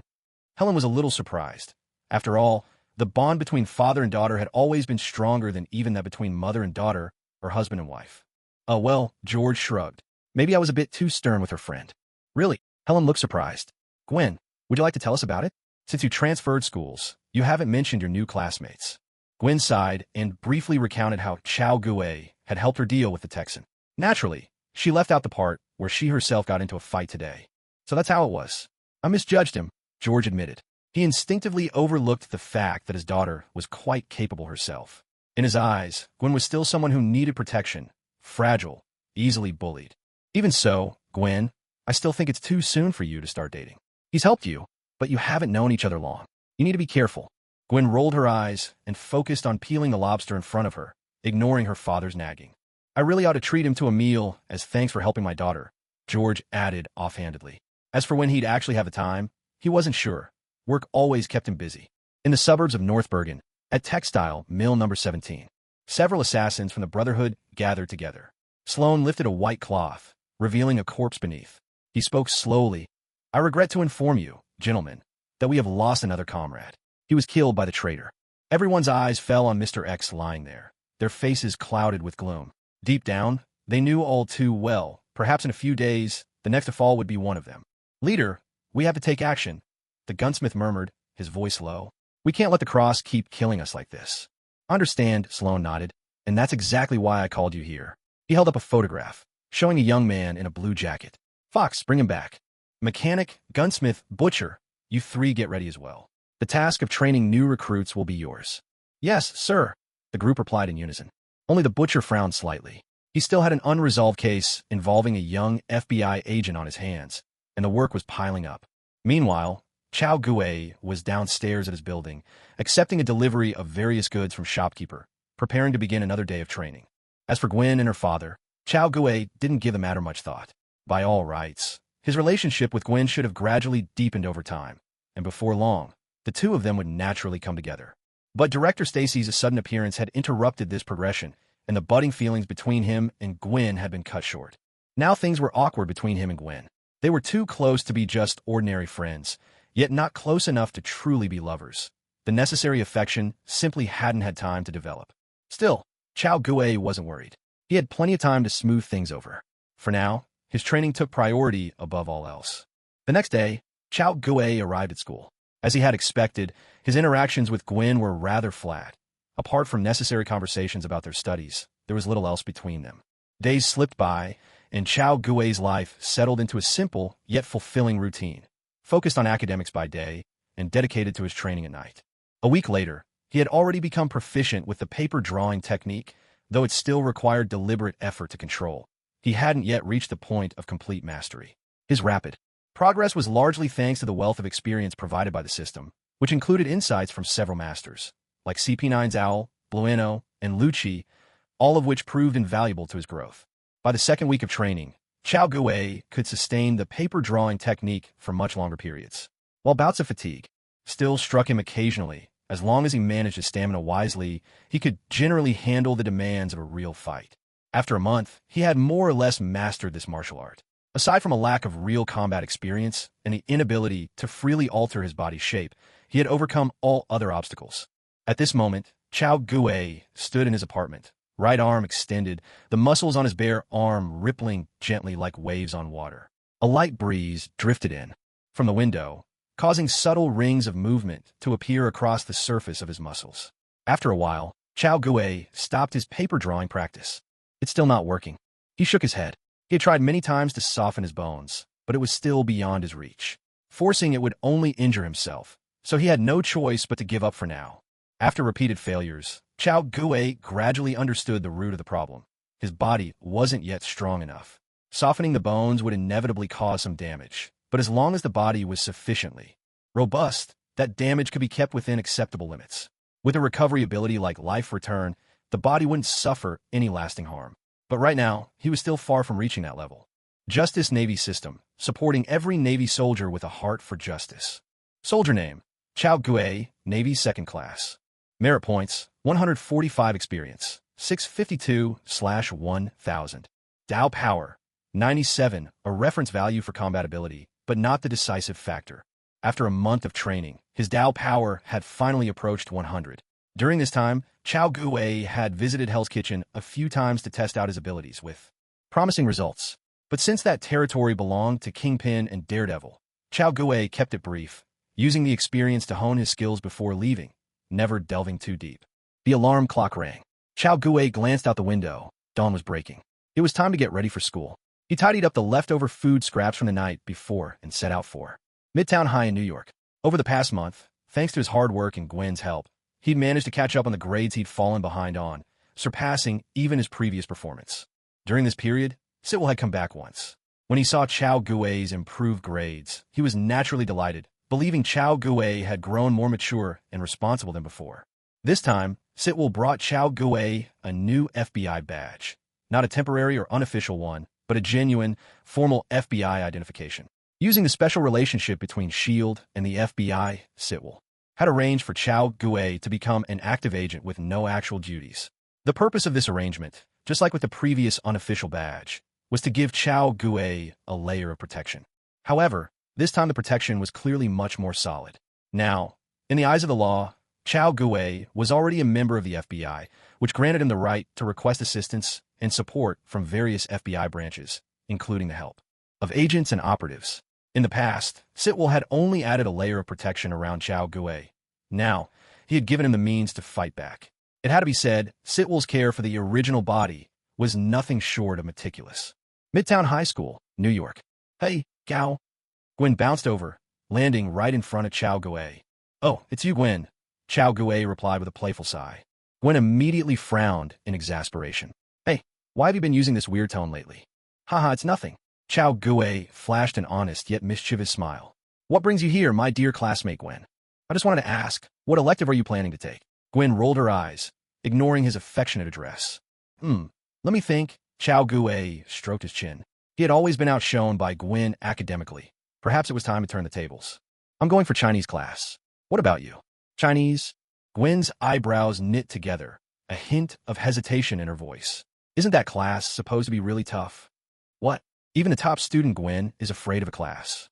S1: Helen was a little surprised. After all, the bond between father and daughter had always been stronger than even that between mother and daughter or husband and wife. Oh, well, George shrugged. Maybe I was a bit too stern with her friend. Really? Helen looked surprised. Gwen, would you like to tell us about it? Since you transferred schools, you haven't mentioned your new classmates. Gwen sighed and briefly recounted how Chao Gue had helped her deal with the Texan. Naturally, she left out the part where she herself got into a fight today. So that's how it was. I misjudged him, George admitted. He instinctively overlooked the fact that his daughter was quite capable herself. In his eyes, Gwen was still someone who needed protection, fragile, easily bullied. Even so, Gwen, I still think it's too soon for you to start dating. He's helped you, but you haven't known each other long. You need to be careful. Gwen rolled her eyes and focused on peeling the lobster in front of her, ignoring her father's nagging. I really ought to treat him to a meal as thanks for helping my daughter, George added offhandedly. As for when he'd actually have the time, he wasn't sure. Work always kept him busy. In the suburbs of North Bergen, at Textile Mill Number 17, several assassins from the Brotherhood gathered together. Sloan lifted a white cloth, revealing a corpse beneath. He spoke slowly. I regret to inform you, gentlemen, that we have lost another comrade. He was killed by the traitor. Everyone's eyes fell on Mr. X lying there, their faces clouded with gloom. Deep down, they knew all too well, perhaps in a few days, the next to fall would be one of them. Leader, we have to take action, the gunsmith murmured, his voice low. We can't let the cross keep killing us like this. Understand, Sloan nodded, and that's exactly why I called you here. He held up a photograph, showing a young man in a blue jacket. Fox, bring him back. Mechanic, gunsmith, butcher, you three get ready as well. The task of training new recruits will be yours. Yes, sir, the group replied in unison. Only the butcher frowned slightly. He still had an unresolved case involving a young FBI agent on his hands, and the work was piling up. Meanwhile, Chao Gue was downstairs at his building, accepting a delivery of various goods from shopkeeper, preparing to begin another day of training. As for Gwen and her father, Chao Gue didn't give the matter much thought. By all rights, his relationship with Gwen should have gradually deepened over time, and before long, the two of them would naturally come together. But Director Stacy's sudden appearance had interrupted this progression, and the budding feelings between him and Gwen had been cut short. Now things were awkward between him and Gwen. They were too close to be just ordinary friends, yet not close enough to truly be lovers. The necessary affection simply hadn't had time to develop. Still, Chao Gue wasn't worried. He had plenty of time to smooth things over. For now, his training took priority above all else. The next day, Chao Gue arrived at school. As he had expected, his interactions with Gwen were rather flat. Apart from necessary conversations about their studies, there was little else between them. Days slipped by, and Chao Gue's life settled into a simple yet fulfilling routine, focused on academics by day and dedicated to his training at night. A week later, he had already become proficient with the paper drawing technique, though it still required deliberate effort to control. He hadn't yet reached the point of complete mastery. His rapid progress was largely thanks to the wealth of experience provided by the system, which included insights from several masters, like CP9's Owl, Blueno, and Lucci, all of which proved invaluable to his growth. By the second week of training, Chao Gue could sustain the paper drawing technique for much longer periods. While bouts of fatigue still struck him occasionally, as long as he managed his stamina wisely, he could generally handle the demands of a real fight. After a month, he had more or less mastered this martial art. Aside from a lack of real combat experience and the inability to freely alter his body's shape, he had overcome all other obstacles. At this moment, Chao Gue stood in his apartment, right arm extended, the muscles on his bare arm rippling gently like waves on water. A light breeze drifted in from the window, causing subtle rings of movement to appear across the surface of his muscles. After a while, Chao Gue stopped his paper drawing practice. It's still not working. He shook his head. He had tried many times to soften his bones, but it was still beyond his reach. Forcing it would only injure himself, so he had no choice but to give up for now. After repeated failures, Chao Gue gradually understood the root of the problem. His body wasn't yet strong enough. Softening the bones would inevitably cause some damage, but as long as the body was sufficiently robust, that damage could be kept within acceptable limits. With a recovery ability like Life Return, the body wouldn't suffer any lasting harm. But right now, he was still far from reaching that level. Justice Navy System, supporting every Navy soldier with a heart for justice. Soldier name, Chao Gue, Navy 2nd Class. Merit points, 145 experience, 652/1000. Dao power, 97, a reference value for combat ability, but not the decisive factor. After a month of training, his Dao power had finally approached 100. During this time, Chao Gue had visited Hell's Kitchen a few times to test out his abilities with promising results. But since that territory belonged to Kingpin and Daredevil, Chao Gue kept it brief, using the experience to hone his skills before leaving, never delving too deep. The alarm clock rang. Chao Gue glanced out the window. Dawn was breaking. It was time to get ready for school. He tidied up the leftover food scraps from the night before and set out for Midtown High in New York. Over the past month, thanks to his hard work and Gwen's help, he'd managed to catch up on the grades he'd fallen behind on, surpassing even his previous performance. During this period, Sitwell had come back once. When he saw Chao Gue's improved grades, he was naturally delighted, believing Chao Gue had grown more mature and responsible than before. This time, Sitwell brought Chao Gue a new FBI badge. Not a temporary or unofficial one, but a genuine, formal FBI identification. Using the special relationship between S.H.I.E.L.D. and the FBI, Sitwell had arranged for Chao Gue to become an active agent with no actual duties. The purpose of this arrangement, just like with the previous unofficial badge, was to give Chao Gue a layer of protection. However, this time the protection was clearly much more solid. Now, in the eyes of the law, Chao Gue was already a member of the FBI, which granted him the right to request assistance and support from various FBI branches, including the help of agents and operatives. In the past, Sitwell had only added a layer of protection around Chao Gue. Now, he had given him the means to fight back. It had to be said, Sitwell's care for the original body was nothing short of meticulous. Midtown High School, New York. Hey, Gao. Gwen bounced over, landing right in front of Chao Gue. Oh, it's you, Gwen. Chao Gue replied with a playful sigh. Gwen immediately frowned in exasperation. Hey, why have you been using this weird tone lately? Haha, it's nothing. Chao Gue flashed an honest yet mischievous smile. What brings you here, my dear classmate Gwen? I just wanted to ask, what elective are you planning to take? Gwen rolled her eyes, ignoring his affectionate address. Let me think. Chao Gue stroked his chin. He had always been outshone by Gwen academically. Perhaps it was time to turn the tables. I'm going for Chinese class. What about you? Chinese? Gwen's eyebrows knit together, a hint of hesitation in her voice. Isn't that class supposed to be really tough? What? Even the top student Gwen is afraid of a class.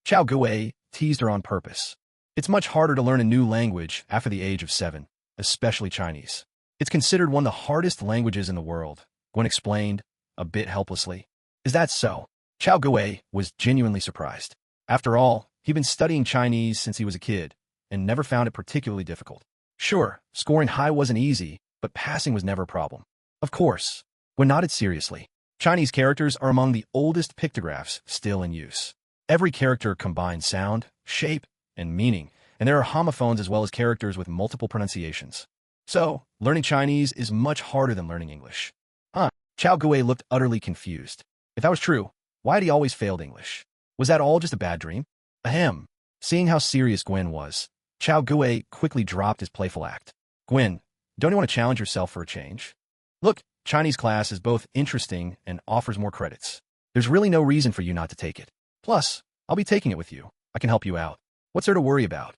S1: Chao Gue teased her on purpose. It's much harder to learn a new language after the age of 7, especially Chinese. It's considered one of the hardest languages in the world, Gwen explained, a bit helplessly. Is that so? Chao Gue was genuinely surprised. After all, he'd been studying Chinese since he was a kid, and never found it particularly difficult. Sure, scoring high wasn't easy, but passing was never a problem. Of course. Gwen nodded seriously. Chinese characters are among the oldest pictographs still in use. Every character combines sound, shape, and meaning, and there are homophones as well as characters with multiple pronunciations. So, learning Chinese is much harder than learning English. Chao Gue looked utterly confused. If that was true, why had he always failed English? Was that all just a bad dream? Ahem. Seeing how serious Gwen was, Chao Gue quickly dropped his playful act. Gwen, don't you want to challenge yourself for a change? Look, Chinese class is both interesting and offers more credits. There's really no reason for you not to take it. Plus, I'll be taking it with you. I can help you out. What's there to worry about?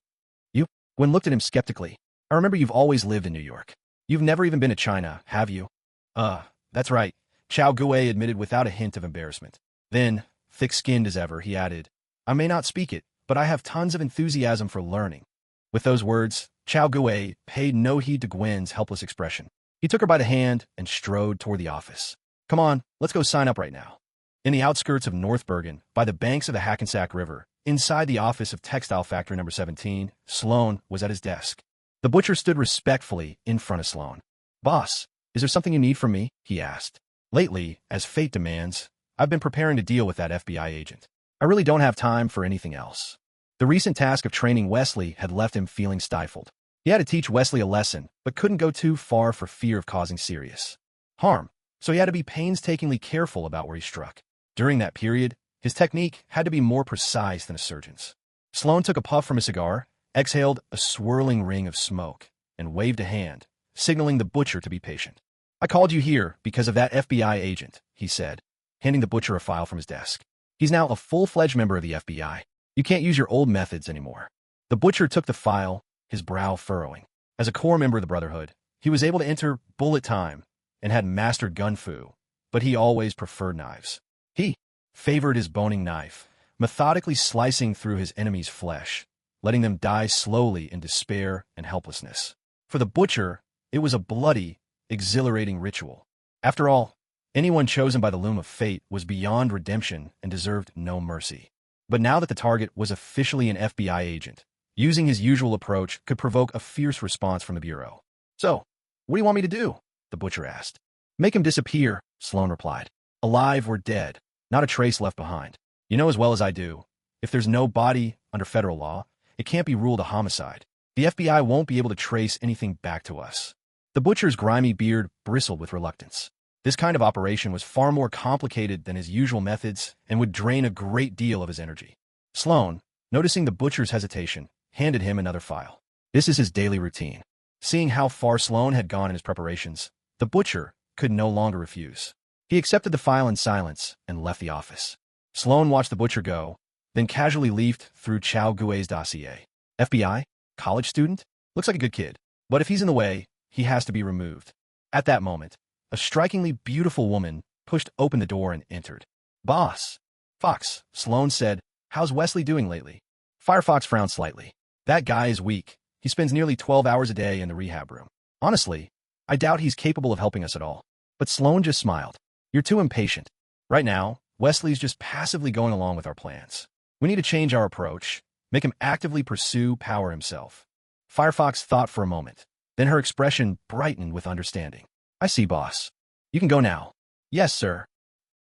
S1: You? Gwen looked at him skeptically. I remember you've always lived in New York. You've never even been to China, have you? That's right, Chao Gue admitted without a hint of embarrassment. Then, thick-skinned as ever, he added, I may not speak it, but I have tons of enthusiasm for learning. With those words, Chao Gue paid no heed to Gwen's helpless expression. He took her by the hand and strode toward the office. Come on, let's go sign up right now. In the outskirts of North Bergen, by the banks of the Hackensack River, inside the office of Textile Factory number 17, Sloan was at his desk. The butcher stood respectfully in front of Sloan. Boss, is there something you need from me? He asked. Lately, as fate demands, I've been preparing to deal with that FBI agent. I really don't have time for anything else. The recent task of training Wesley had left him feeling stifled. He had to teach Wesley a lesson, but couldn't go too far for fear of causing serious harm, so he had to be painstakingly careful about where he struck. During that period, his technique had to be more precise than a surgeon's. Sloan took a puff from his cigar, exhaled a swirling ring of smoke, and waved a hand, signaling the butcher to be patient. I called you here because of that FBI agent, he said, handing the butcher a file from his desk. He's now a full-fledged member of the FBI. You can't use your old methods anymore. The butcher took the file, his brow furrowing. As a core member of the Brotherhood, he was able to enter bullet time and had mastered gun fu, but he always preferred knives. He favored his boning knife, methodically slicing through his enemy's flesh, letting them die slowly in despair and helplessness. For the butcher, it was a bloody, exhilarating ritual. After all, anyone chosen by the loom of fate was beyond redemption and deserved no mercy. But now that the target was officially an FBI agent, using his usual approach could provoke a fierce response from the Bureau. So, what do you want me to do? The butcher asked. Make him disappear, Sloan replied. Alive or dead, not a trace left behind. You know as well as I do, if there's no body under federal law, it can't be ruled a homicide. The FBI won't be able to trace anything back to us. The butcher's grimy beard bristled with reluctance. This kind of operation was far more complicated than his usual methods and would drain a great deal of his energy. Sloan, noticing the butcher's hesitation, handed him another file. This is his daily routine. Seeing how far Sloan had gone in his preparations, the butcher could no longer refuse. He accepted the file in silence and left the office. Sloan watched the butcher go, then casually leafed through Chao Gue's dossier. FBI? College student? Looks like a good kid. But if he's in the way, he has to be removed. At that moment, a strikingly beautiful woman pushed open the door and entered. Boss. Fox, Sloan said, how's Wesley doing lately? Firefox frowned slightly. That guy is weak. He spends nearly 12 hours a day in the rehab room. Honestly, I doubt he's capable of helping us at all. But Sloan just smiled. You're too impatient. Right now, Wesley's just passively going along with our plans. We need to change our approach, make him actively pursue power himself. Firefox thought for a moment. Then her expression brightened with understanding. I see, boss. You can go now. Yes, sir.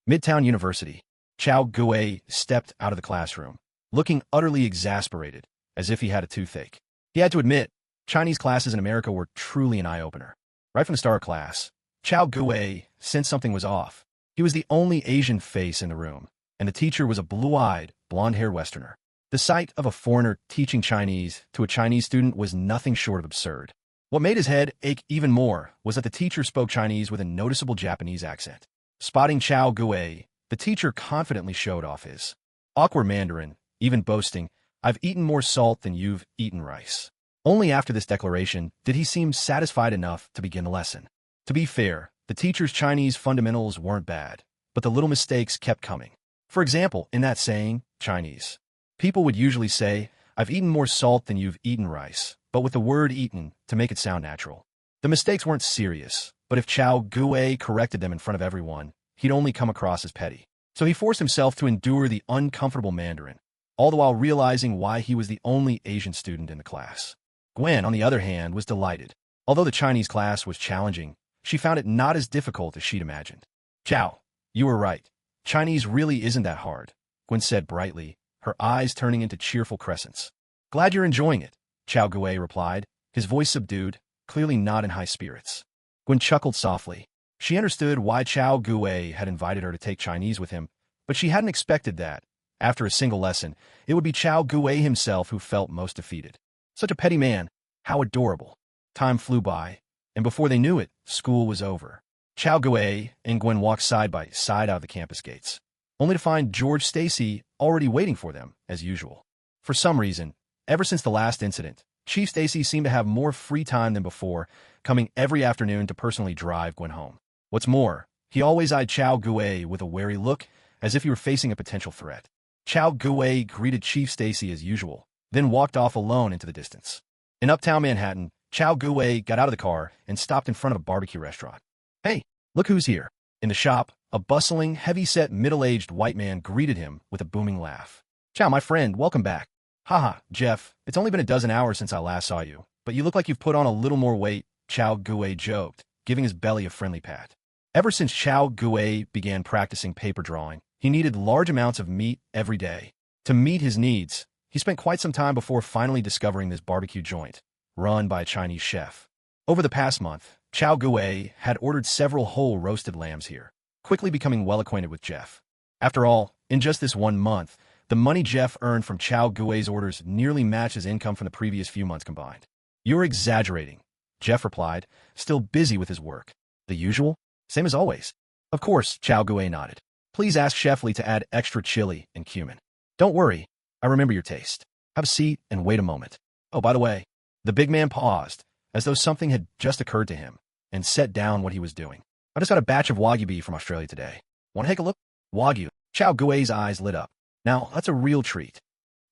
S1: Midtown University. Chao Gue stepped out of the classroom, looking utterly exasperated, as if he had a toothache. He had to admit, Chinese classes in America were truly an eye-opener. Right from the start of class, Chao Gue sensed something was off. He was the only Asian face in the room, and the teacher was a blue-eyed, blonde-haired Westerner. The sight of a foreigner teaching Chinese to a Chinese student was nothing short of absurd. What made his head ache even more was that the teacher spoke Chinese with a noticeable Japanese accent. Spotting Chao Gui, the teacher confidently showed off his awkward Mandarin, even boasting, "I've eaten more salt than you've eaten rice." Only after this declaration did he seem satisfied enough to begin the lesson. To be fair, the teacher's Chinese fundamentals weren't bad, but the little mistakes kept coming. For example, in that saying, Chinese, people would usually say, "I've eaten more salt than you've eaten rice," but with the word eaten to make it sound natural. The mistakes weren't serious, but if Chao Gui corrected them in front of everyone, he'd only come across as petty. So he forced himself to endure the uncomfortable Mandarin, all the while realizing why he was the only Asian student in the class. Gwen, on the other hand, was delighted. Although the Chinese class was challenging, she found it not as difficult as she'd imagined. "Chao, you were right. Chinese really isn't that hard," Gwen said brightly, her eyes turning into cheerful crescents. "Glad you're enjoying it," Chao Gui replied, his voice subdued, clearly not in high spirits. Gwen chuckled softly. She understood why Chao Gui had invited her to take Chinese with him, but she hadn't expected that, after a single lesson, it would be Chao Gui himself who felt most defeated. Such a petty man. How adorable. Time flew by, and before they knew it, school was over. Chao Gui and Gwen walked side by side out of the campus gates, only to find George Stacy already waiting for them, as usual. For some reason, ever since the last incident, Chief Stacy seemed to have more free time than before, coming every afternoon to personally drive Gwen home. What's more, he always eyed Chao Gui with a wary look, as if he were facing a potential threat. Chao Gui greeted Chief Stacy as usual, then walked off alone into the distance. In uptown Manhattan, Chao Gui got out of the car and stopped in front of a barbecue restaurant. "Hey, look who's here." In the shop, a bustling, heavy-set, middle-aged white man greeted him with a booming laugh. "Chao, my friend, welcome back." "Haha, Jeff, it's only been a dozen hours since I last saw you, but you look like you've put on a little more weight," Chao Gui joked, giving his belly a friendly pat. Ever since Chao Gui began practicing paper drawing, he needed large amounts of meat every day. To meet his needs, he spent quite some time before finally discovering this barbecue joint, run by a Chinese chef. Over the past month, Chao Gui had ordered several whole roasted lambs here, quickly becoming well acquainted with Jeff. After all, in just this 1 month, the money Jeff earned from Chao Gui's orders nearly matched his income from the previous few months combined. "You're exaggerating," Jeff replied, still busy with his work. "The usual? Same as always." "Of course," Chao Gui nodded. "Please ask Chef Lee to add extra chili and cumin." "Don't worry. I remember your taste. Have a seat and wait a moment. Oh, by the way," the big man paused, as though something had just occurred to him, and set down what he was doing. "I just got a batch of Wagyu beef from Australia today. Want to take a look?" "Wagyu." Chao Gui's eyes lit up. "Now, that's a real treat."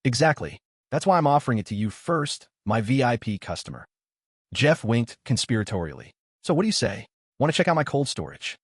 S1: "Exactly. That's why I'm offering it to you first, my VIP customer." Jeff winked conspiratorially. "So what do you say? Want to check out my cold storage?"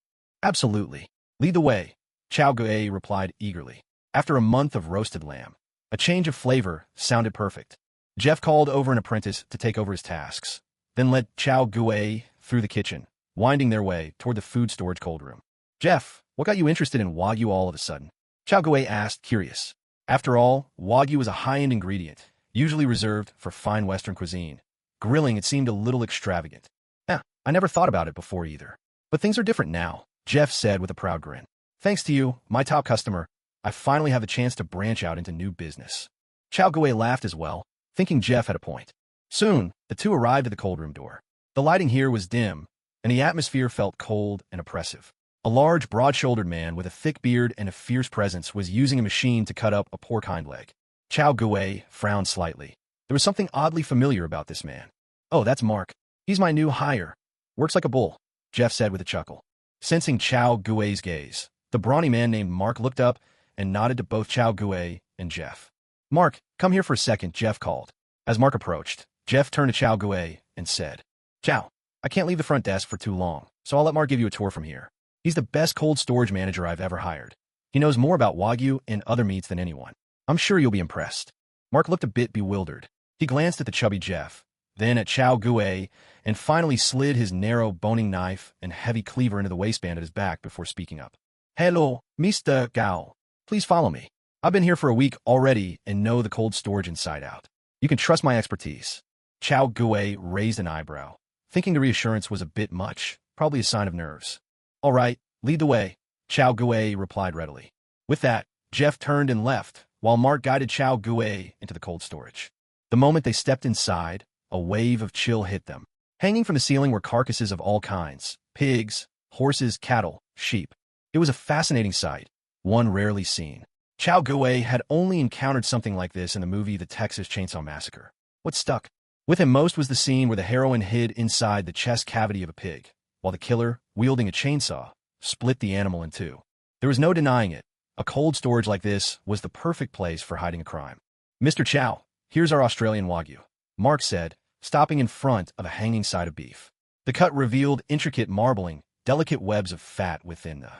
S1: "Absolutely. Lead the way," Chao Gui replied eagerly. After a month of roasted lamb, a change of flavor sounded perfect. Jeff called over an apprentice to take over his tasks, then led Chao Gui through the kitchen, winding their way toward the food storage cold room. "Jeff, what got you interested in Wagyu all of a sudden?" Chao Gui asked, curious. After all, Wagyu is a high-end ingredient, usually reserved for fine Western cuisine. Grilling it seemed a little extravagant. I never thought about it before either. But things are different now," Jeff said with a proud grin. "Thanks to you, my top customer, I finally have the chance to branch out into new business." Chao Gui laughed as well, thinking Jeff had a point. Soon, the two arrived at the cold room door. The lighting here was dim, and the atmosphere felt cold and oppressive. A large, broad-shouldered man with a thick beard and a fierce presence was using a machine to cut up a pork hind leg. Chao Gui frowned slightly. There was something oddly familiar about this man. "Oh, that's Mark. He's my new hire. Works like a bull," Jeff said with a chuckle. Sensing Chao Gui's gaze, the brawny man named Mark looked up and nodded to both Chao Gui and Jeff. "Mark, come here for a second," Jeff called. As Mark approached, Jeff turned to Chao Gui and said, "Chao, I can't leave the front desk for too long, so I'll let Mark give you a tour from here. He's the best cold storage manager I've ever hired. He knows more about Wagyu and other meats than anyone. I'm sure you'll be impressed." Mark looked a bit bewildered. He glanced at the chubby Jeff, then at Chao Gui, and finally slid his narrow boning knife and heavy cleaver into the waistband at his back before speaking up. "Hello, Mr. Gao. Please follow me. I've been here for a week already and know the cold storage inside out. You can trust my expertise." Chao Gui raised an eyebrow, thinking the reassurance was a bit much, probably a sign of nerves. "All right, lead the way," Chao Gui replied readily. With that, Jeff turned and left, while Mark guided Chao Gui into the cold storage. The moment they stepped inside, a wave of chill hit them. Hanging from the ceiling were carcasses of all kinds: pigs, horses, cattle, sheep. It was a fascinating sight, one rarely seen. Chow Gui had only encountered something like this in the movie The Texas Chainsaw Massacre. What stuck with him most was the scene where the heroine hid inside the chest cavity of a pig, while the killer, wielding a chainsaw, split the animal in two. There was no denying it. A cold storage like this was the perfect place for hiding a crime. "Mr. Chow, here's our Australian Wagyu," Mark said, stopping in front of a hanging side of beef. The cut revealed intricate marbling, delicate webs of fat within the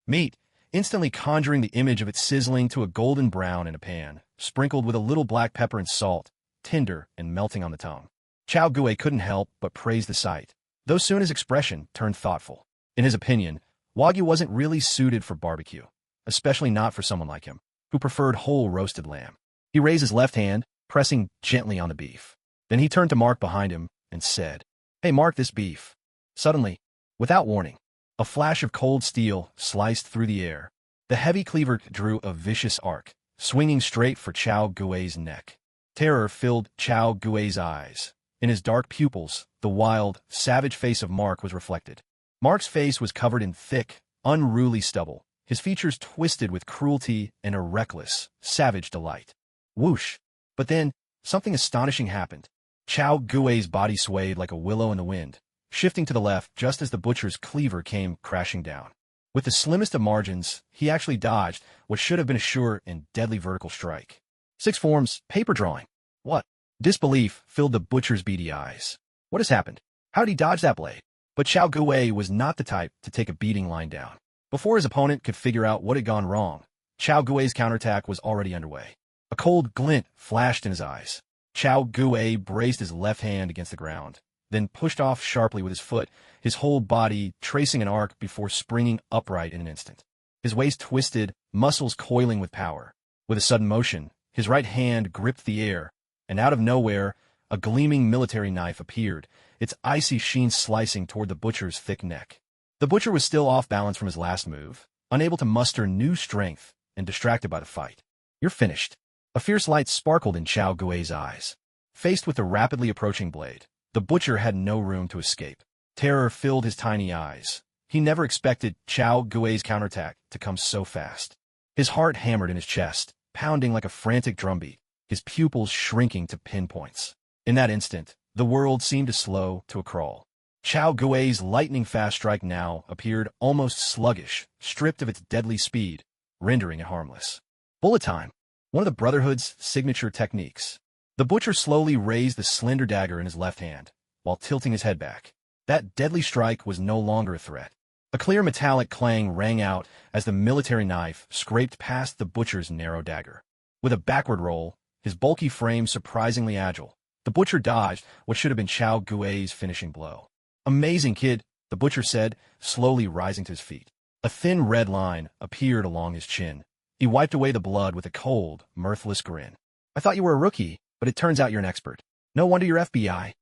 S1: meat, instantly conjuring the image of it sizzling to a golden brown in a pan, sprinkled with a little black pepper and salt, tender and melting on the tongue. Chow Gui couldn't help but praise the sight, though soon his expression turned thoughtful. In his opinion, Wagyu wasn't really suited for barbecue, especially not for someone like him, who preferred whole roasted lamb. He raised his left hand, pressing gently on the beef. Then he turned to Mark behind him and said, "Hey Mark, this beef." Suddenly, without warning, a flash of cold steel sliced through the air. The heavy cleaver drew a vicious arc, swinging straight for Chow Gui's neck. Terror filled Chow Gui's eyes. In his dark pupils, the wild, savage face of Mark was reflected. Mark's face was covered in thick, unruly stubble, his features twisted with cruelty and a reckless, savage delight. Whoosh! But then, something astonishing happened. Chow Gui's body swayed like a willow in the wind, shifting to the left just as the butcher's cleaver came crashing down. With the slimmest of margins, he actually dodged what should have been a sure and deadly vertical strike. Six forms, paper drawing. What? Disbelief filled the butcher's beady eyes. What has happened? How did he dodge that blade? But Chow Gui was not the type to take a beating lying down. Before his opponent could figure out what had gone wrong, Chow Gui's counterattack was already underway. A cold glint flashed in his eyes. Chow Gui braced his left hand against the ground, then pushed off sharply with his foot, his whole body tracing an arc before springing upright in an instant. His waist twisted, muscles coiling with power. With a sudden motion, his right hand gripped the air, and out of nowhere, a gleaming military knife appeared, its icy sheen slicing toward the butcher's thick neck. The butcher was still off balance from his last move, unable to muster new strength, and distracted by the fight. "You're finished." A fierce light sparkled in Chow Gui's eyes. Faced with the rapidly approaching blade, the butcher had no room to escape. Terror filled his tiny eyes. He never expected Chow Gui's counterattack to come so fast. His heart hammered in his chest, pounding like a frantic drumbeat, his pupils shrinking to pinpoints. In that instant, the world seemed to slow to a crawl. Chow Gui's lightning-fast strike now appeared almost sluggish, stripped of its deadly speed, rendering it harmless. Bullet time, one of the Brotherhood's signature techniques. The butcher slowly raised the slender dagger in his left hand, while tilting his head back. That deadly strike was no longer a threat. A clear metallic clang rang out as the military knife scraped past the butcher's narrow dagger. With a backward roll, his bulky frame surprisingly agile, the butcher dodged what should have been Chow Gui's finishing blow. "Amazing, kid," the butcher said, slowly rising to his feet. A thin red line appeared along his chin. He wiped away the blood with a cold, mirthless grin. "I thought you were a rookie, but it turns out you're an expert. No wonder you're FBI.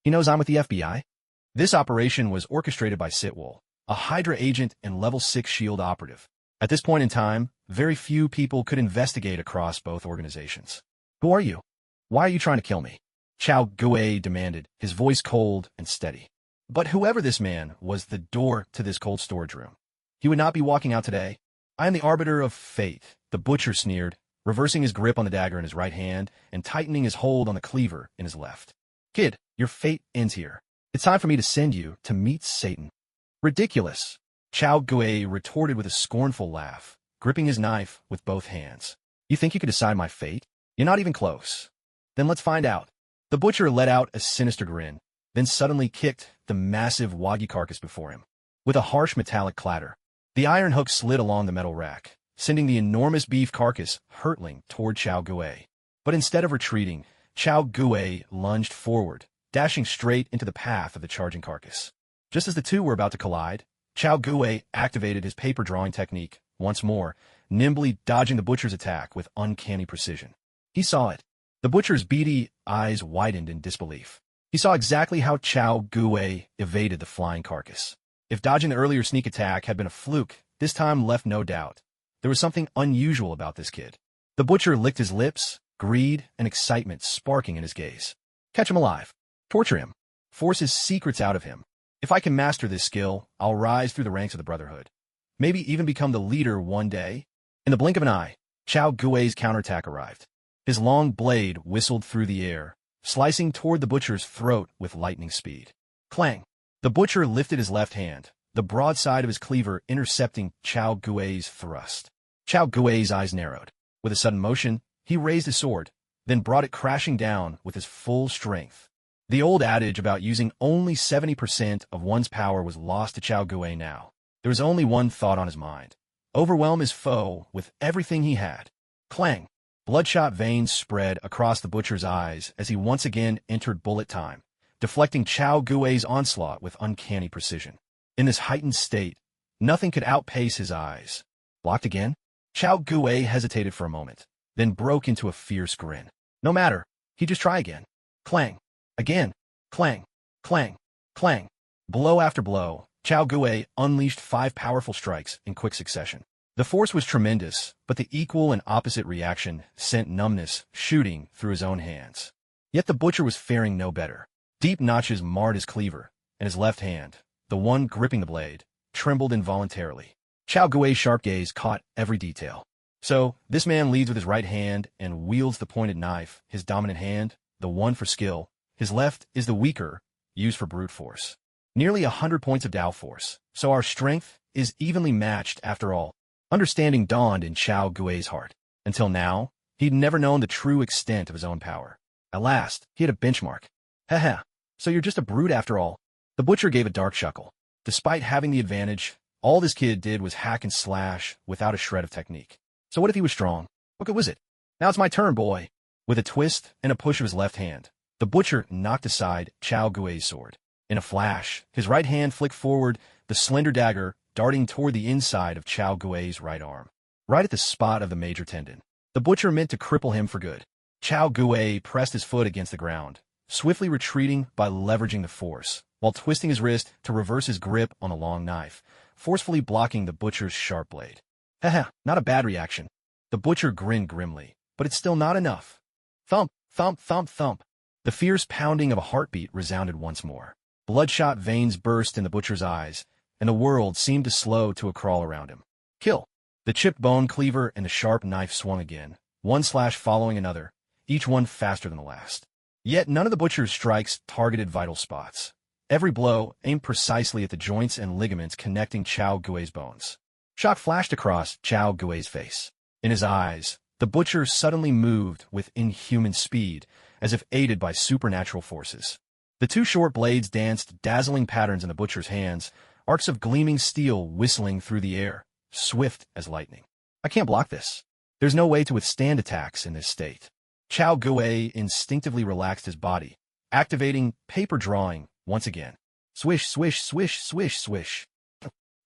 S1: He knows I'm with the FBI." This operation was orchestrated by Sitwell, a Hydra agent and Level 6 SHIELD operative. At this point in time, very few people could investigate across both organizations. "Who are you? Why are you trying to kill me?" Chow Gui demanded, his voice cold and steady. But whoever this man was, the door to this cold storage room. He would not be walking out today. "I am the arbiter of fate," the butcher sneered, reversing his grip on the dagger in his right hand and tightening his hold on the cleaver in his left. "Kid, your fate ends here. It's time for me to send you to meet Satan." "Ridiculous," Chow Gui retorted with a scornful laugh, gripping his knife with both hands. "You think you could decide my fate? You're not even close. Then let's find out." The butcher let out a sinister grin, then suddenly kicked the massive Wagyu carcass before him. With a harsh metallic clatter, the iron hook slid along the metal rack, sending the enormous beef carcass hurtling toward Chow Gui. But instead of retreating, Chow Gui lunged forward, dashing straight into the path of the charging carcass. Just as the two were about to collide, Chow Gui activated his paper drawing technique once more, nimbly dodging the butcher's attack with uncanny precision. He saw it. The butcher's beady eyes widened in disbelief. He saw exactly how Chow Gui evaded the flying carcass. If dodging the earlier sneak attack had been a fluke, this time left no doubt. There was something unusual about this kid. The butcher licked his lips, greed and excitement sparking in his gaze. Catch him alive. Torture him. Force his secrets out of him. If I can master this skill, I'll rise through the ranks of the Brotherhood. Maybe even become the leader one day. In the blink of an eye, Chao Gui's counterattack arrived. His long blade whistled through the air, slicing toward the butcher's throat with lightning speed. Clang! The butcher lifted his left hand, the broadside of his cleaver intercepting Chao Gui's thrust. Chao Gui's eyes narrowed. With a sudden motion, he raised his sword, then brought it crashing down with his full strength. The old adage about using only 70% of one's power was lost to Chao Gui now. There was only one thought on his mind. Overwhelm his foe with everything he had. Clang! Bloodshot veins spread across the butcher's eyes as he once again entered bullet time, deflecting Chao Gui's onslaught with uncanny precision. In this heightened state, nothing could outpace his eyes. Blocked again? Chao Gui hesitated for a moment, then broke into a fierce grin. No matter, he'd just try again. Clang! Again! Clang! Clang! Clang! Blow after blow, Chao Gui unleashed 5 powerful strikes in quick succession. The force was tremendous, but the equal and opposite reaction sent numbness shooting through his own hands. Yet the butcher was faring no better. Deep notches marred his cleaver, and his left hand, the one gripping the blade, trembled involuntarily. Chao Gui's sharp gaze caught every detail. So, this man leads with his right hand and wields the pointed knife, his dominant hand, the one for skill. His left is the weaker, used for brute force. Nearly 100 points of Dao force, so our strength is evenly matched after all. Understanding dawned in Chao Gui's heart. Until now, he'd never known the true extent of his own power. At last, he had a benchmark. Haha, so you're just a brute after all. The butcher gave a dark chuckle. Despite having the advantage, all this kid did was hack and slash without a shred of technique. So what if he was strong? What good was it? Now it's my turn, boy. With a twist and a push of his left hand, the butcher knocked aside Chao Gui's sword. In a flash, his right hand flicked forward, the slender dagger darting toward the inside of Chao Gui's right arm, right at the spot of the major tendon. The butcher meant to cripple him for good. Chao Gui pressed his foot against the ground, swiftly retreating by leveraging the force, while twisting his wrist to reverse his grip on the long knife, forcefully blocking the butcher's sharp blade. Haha, not a bad reaction. The butcher grinned grimly, but it's still not enough. Thump, thump, thump, thump. The fierce pounding of a heartbeat resounded once more. Bloodshot veins burst in the butcher's eyes, and the world seemed to slow to a crawl around him. Kill! The chipped bone cleaver and the sharp knife swung again, one slash following another, each one faster than the last. Yet none of the butcher's strikes targeted vital spots. Every blow aimed precisely at the joints and ligaments connecting Chao Gui's bones. Shock flashed across Chao Gui's face. In his eyes, the butcher suddenly moved with inhuman speed, as if aided by supernatural forces. The 2 short blades danced dazzling patterns in the butcher's hands, arcs of gleaming steel whistling through the air, swift as lightning. I can't block this. There's no way to withstand attacks in this state. Chao Gui instinctively relaxed his body, activating paper drawing once again. Swish, swish, swish, swish, swish.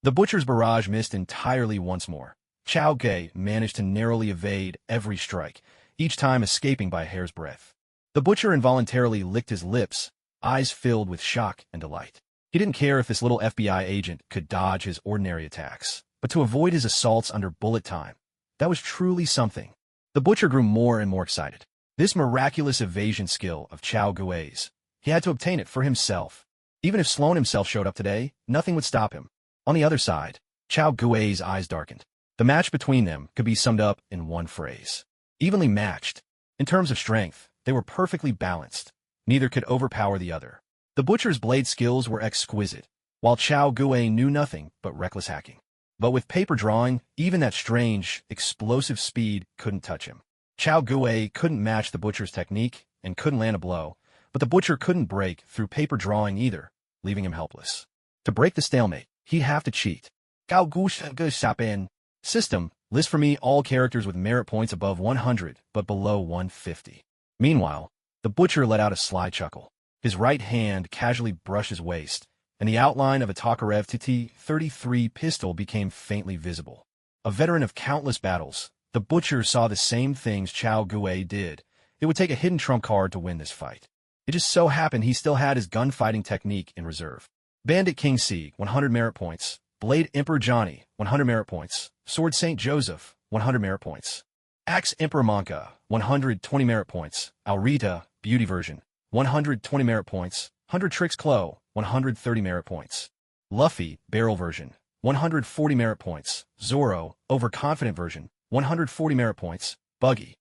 S1: The butcher's barrage missed entirely once more. Chao Gui managed to narrowly evade every strike, each time escaping by a hair's breadth. The butcher involuntarily licked his lips, eyes filled with shock and delight. He didn't care if this little FBI agent could dodge his ordinary attacks, but to avoid his assaults under bullet time, that was truly something. The butcher grew more and more excited. This miraculous evasion skill of Chao Gui's, he had to obtain it for himself. Even if Sloan himself showed up today, nothing would stop him. On the other side, Chao Gui's eyes darkened. The match between them could be summed up in one phrase. Evenly matched. In terms of strength, they were perfectly balanced. Neither could overpower the other. The butcher's blade skills were exquisite, while Chao Gui knew nothing but reckless hacking. But with paper drawing, even that strange, explosive speed couldn't touch him. Chao Gui couldn't match the butcher's technique and couldn't land a blow, but the butcher couldn't break through paper drawing either, leaving him helpless. To break the stalemate, he'd have to cheat. System, list for me all characters with merit points above 100 but below 150. Meanwhile, the butcher let out a sly chuckle. His right hand casually brushed his waist, and the outline of a Tokarev TT-33 pistol became faintly visible. A veteran of countless battles, the butcher saw the same things Chao Gui did. It would take a hidden trump card to win this fight. It just so happened he still had his gunfighting technique in reserve. Bandit King C, 100 merit points. Blade Emperor Johnny, 100 merit points. Sword Saint Joseph, 100 merit points. Axe Emperor Monka, 120 merit points. Alrita, Beauty Version, 120 merit points. 100 Tricks Clo, 130 merit points. Luffy, Barrel version, 140 merit points. Zoro, Overconfident version, 140 merit points. Buggy.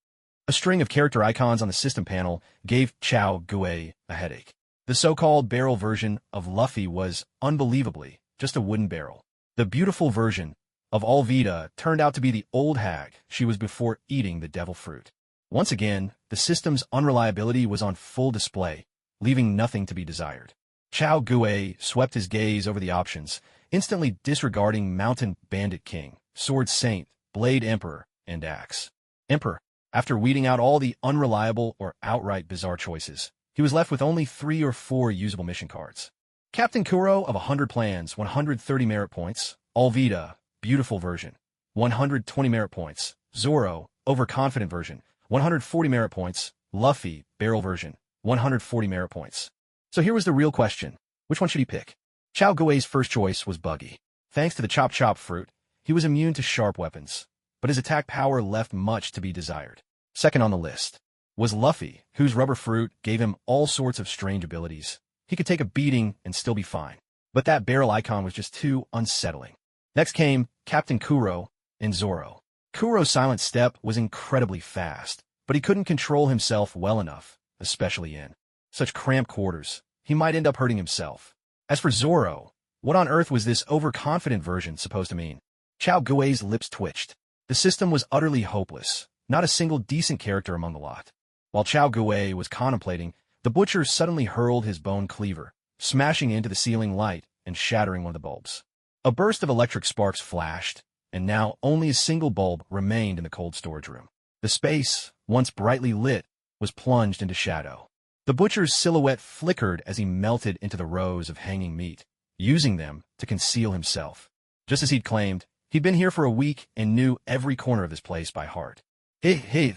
S1: A string of character icons on the system panel gave Chao Gue a headache. The so-called barrel version of Luffy was, unbelievably, just a wooden barrel. The beautiful version of Alvida turned out to be the old hag she was before eating the devil fruit. Once again, the system's unreliability was on full display, leaving nothing to be desired. Chao Gue swept his gaze over the options, instantly disregarding Mountain Bandit King, Sword Saint, Blade Emperor, and Axe Emperor. After weeding out all the unreliable or outright bizarre choices, he was left with only 3 or 4 usable mission cards. Captain Kuro of 100 plans, 130 merit points. Alvida, beautiful version, 120 merit points. Zoro, Overconfident version, 140 merit points. Luffy, barrel version, 140 merit points. So here was the real question. Which one should he pick? Chao Gui's first choice was Buggy. Thanks to the Chop Chop fruit, he was immune to sharp weapons, but his attack power left much to be desired. Second on the list was Luffy, whose rubber fruit gave him all sorts of strange abilities. He could take a beating and still be fine, but that barrel icon was just too unsettling. Next came Captain Kuro and Zoro. Kuro's silent step was incredibly fast, but he couldn't control himself well enough, especially in such cramped quarters. He might end up hurting himself. As for Zoro, what on earth was this overconfident version supposed to mean? Chao Gui's lips twitched. The system was utterly hopeless. Not a single decent character among the lot. While Chao Gue was contemplating, the butcher suddenly hurled his bone cleaver, smashing into the ceiling light and shattering one of the bulbs. A burst of electric sparks flashed, and now only a single bulb remained in the cold storage room. The space, once brightly lit, was plunged into shadow. The butcher's silhouette flickered as he melted into the rows of hanging meat, using them to conceal himself. Just as he'd claimed, he'd been here for a week and knew every corner of this place by heart. Hey,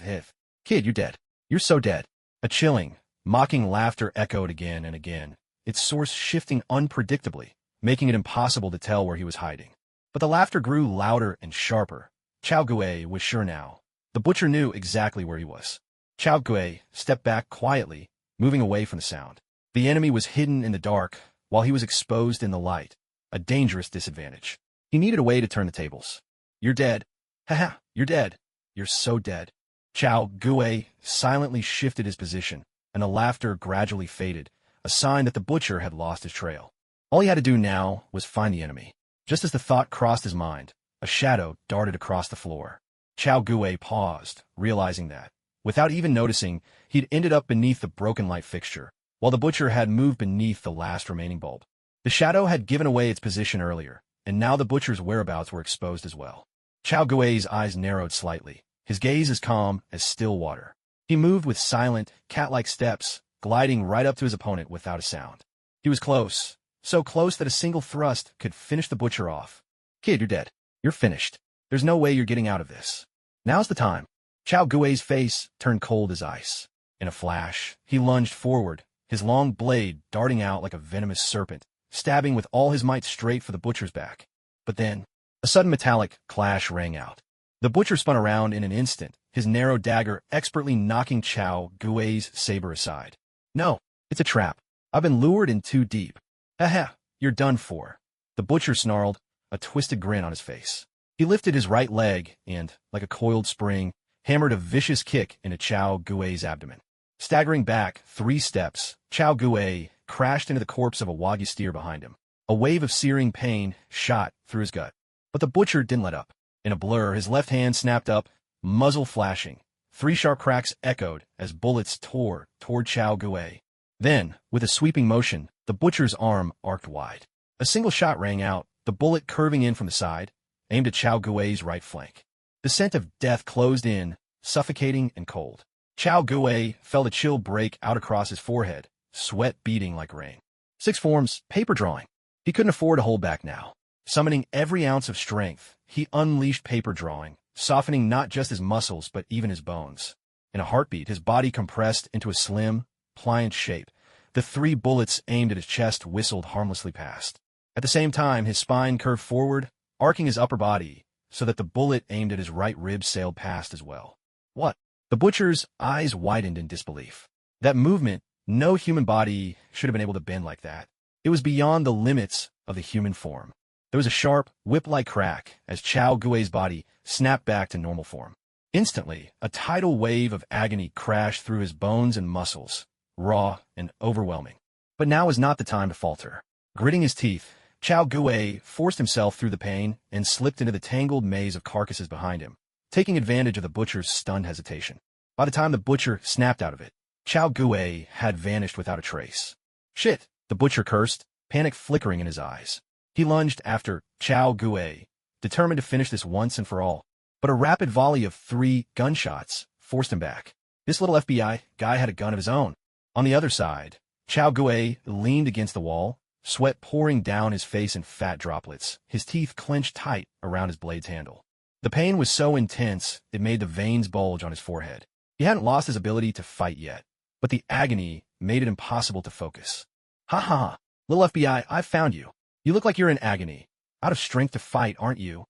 S1: kid, you're dead. You're so dead. A chilling, mocking laughter echoed again and again, its source shifting unpredictably, making it impossible to tell where he was hiding. But the laughter grew louder and sharper. Chao Gue was sure now. The butcher knew exactly where he was. Chao Gue stepped back quietly, moving away from the sound. The enemy was hidden in the dark, while he was exposed in the light, a dangerous disadvantage. He needed a way to turn the tables. You're dead. Haha, you're dead. You're so dead. Chao Gue silently shifted his position, and the laughter gradually faded, a sign that the butcher had lost his trail. All he had to do now was find the enemy. Just as the thought crossed his mind, a shadow darted across the floor. Chao Gue paused, realizing that, without even noticing, he'd ended up beneath the broken light fixture, while the butcher had moved beneath the last remaining bulb. The shadow had given away its position earlier, and now the butcher's whereabouts were exposed as well. Chao Gui's eyes narrowed slightly, his gaze as calm as still water. He moved with silent, cat-like steps, gliding right up to his opponent without a sound. He was close, so close that a single thrust could finish the butcher off. Kid, you're dead. You're finished. There's no way you're getting out of this. Now's the time. Chao Gui's face turned cold as ice. In a flash, he lunged forward, his long blade darting out like a venomous serpent, stabbing with all his might straight for the butcher's back. But then, a sudden metallic clash rang out. The butcher spun around in an instant, his narrow dagger expertly knocking Chao Gui's saber aside. No, it's a trap. I've been lured in too deep. Haha, you're done for. The butcher snarled, a twisted grin on his face. He lifted his right leg and, like a coiled spring, hammered a vicious kick into Chao Gui's abdomen. Staggering back 3 steps, Chao Gue crashed into the corpse of a Wagyu steer behind him. A wave of searing pain shot through his gut. But the butcher didn't let up. In a blur, his left hand snapped up, muzzle flashing. 3 sharp cracks echoed as bullets tore toward Chao Gue. Then, with a sweeping motion, the butcher's arm arced wide. A single shot rang out, the bullet curving in from the side, aimed at Chao Gui's right flank. The scent of death closed in, suffocating and cold. Chao Gue felt a chill break out across his forehead, sweat beading like rain. 6 forms, paper drawing. He couldn't afford to hold back now. Summoning every ounce of strength, he unleashed paper drawing, softening not just his muscles but even his bones. In a heartbeat, his body compressed into a slim, pliant shape. The 3 bullets aimed at his chest whistled harmlessly past. At the same time, his spine curved forward, arcing his upper body, so that the bullet aimed at his right rib sailed past as well. What? The butcher's eyes widened in disbelief. That movement No human body should have been able to bend like that. It was beyond the limits of the human form. There was a sharp, whip-like crack as Chao Gui's body snapped back to normal form. Instantly, a tidal wave of agony crashed through his bones and muscles, raw and overwhelming. But now was not the time to falter. Gritting his teeth, Chao Gui forced himself through the pain and slipped into the tangled maze of carcasses behind him, taking advantage of the butcher's stunned hesitation. By the time the butcher snapped out of it, Chao Gui had vanished without a trace. Shit, the butcher cursed, panic flickering in his eyes. He lunged after Chao Gui, determined to finish this once and for all. But a rapid volley of 3 gunshots forced him back. This little FBI guy had a gun of his own. On the other side, Chao Gui leaned against the wall, sweat pouring down his face in fat droplets, his teeth clenched tight around his blade's handle. The pain was so intense it made the veins bulge on his forehead. He hadn't lost his ability to fight yet, but the agony made it impossible to focus. Ha ha ha, little FBI, I've found you. You look like you're in agony. Out of strength to fight, aren't you?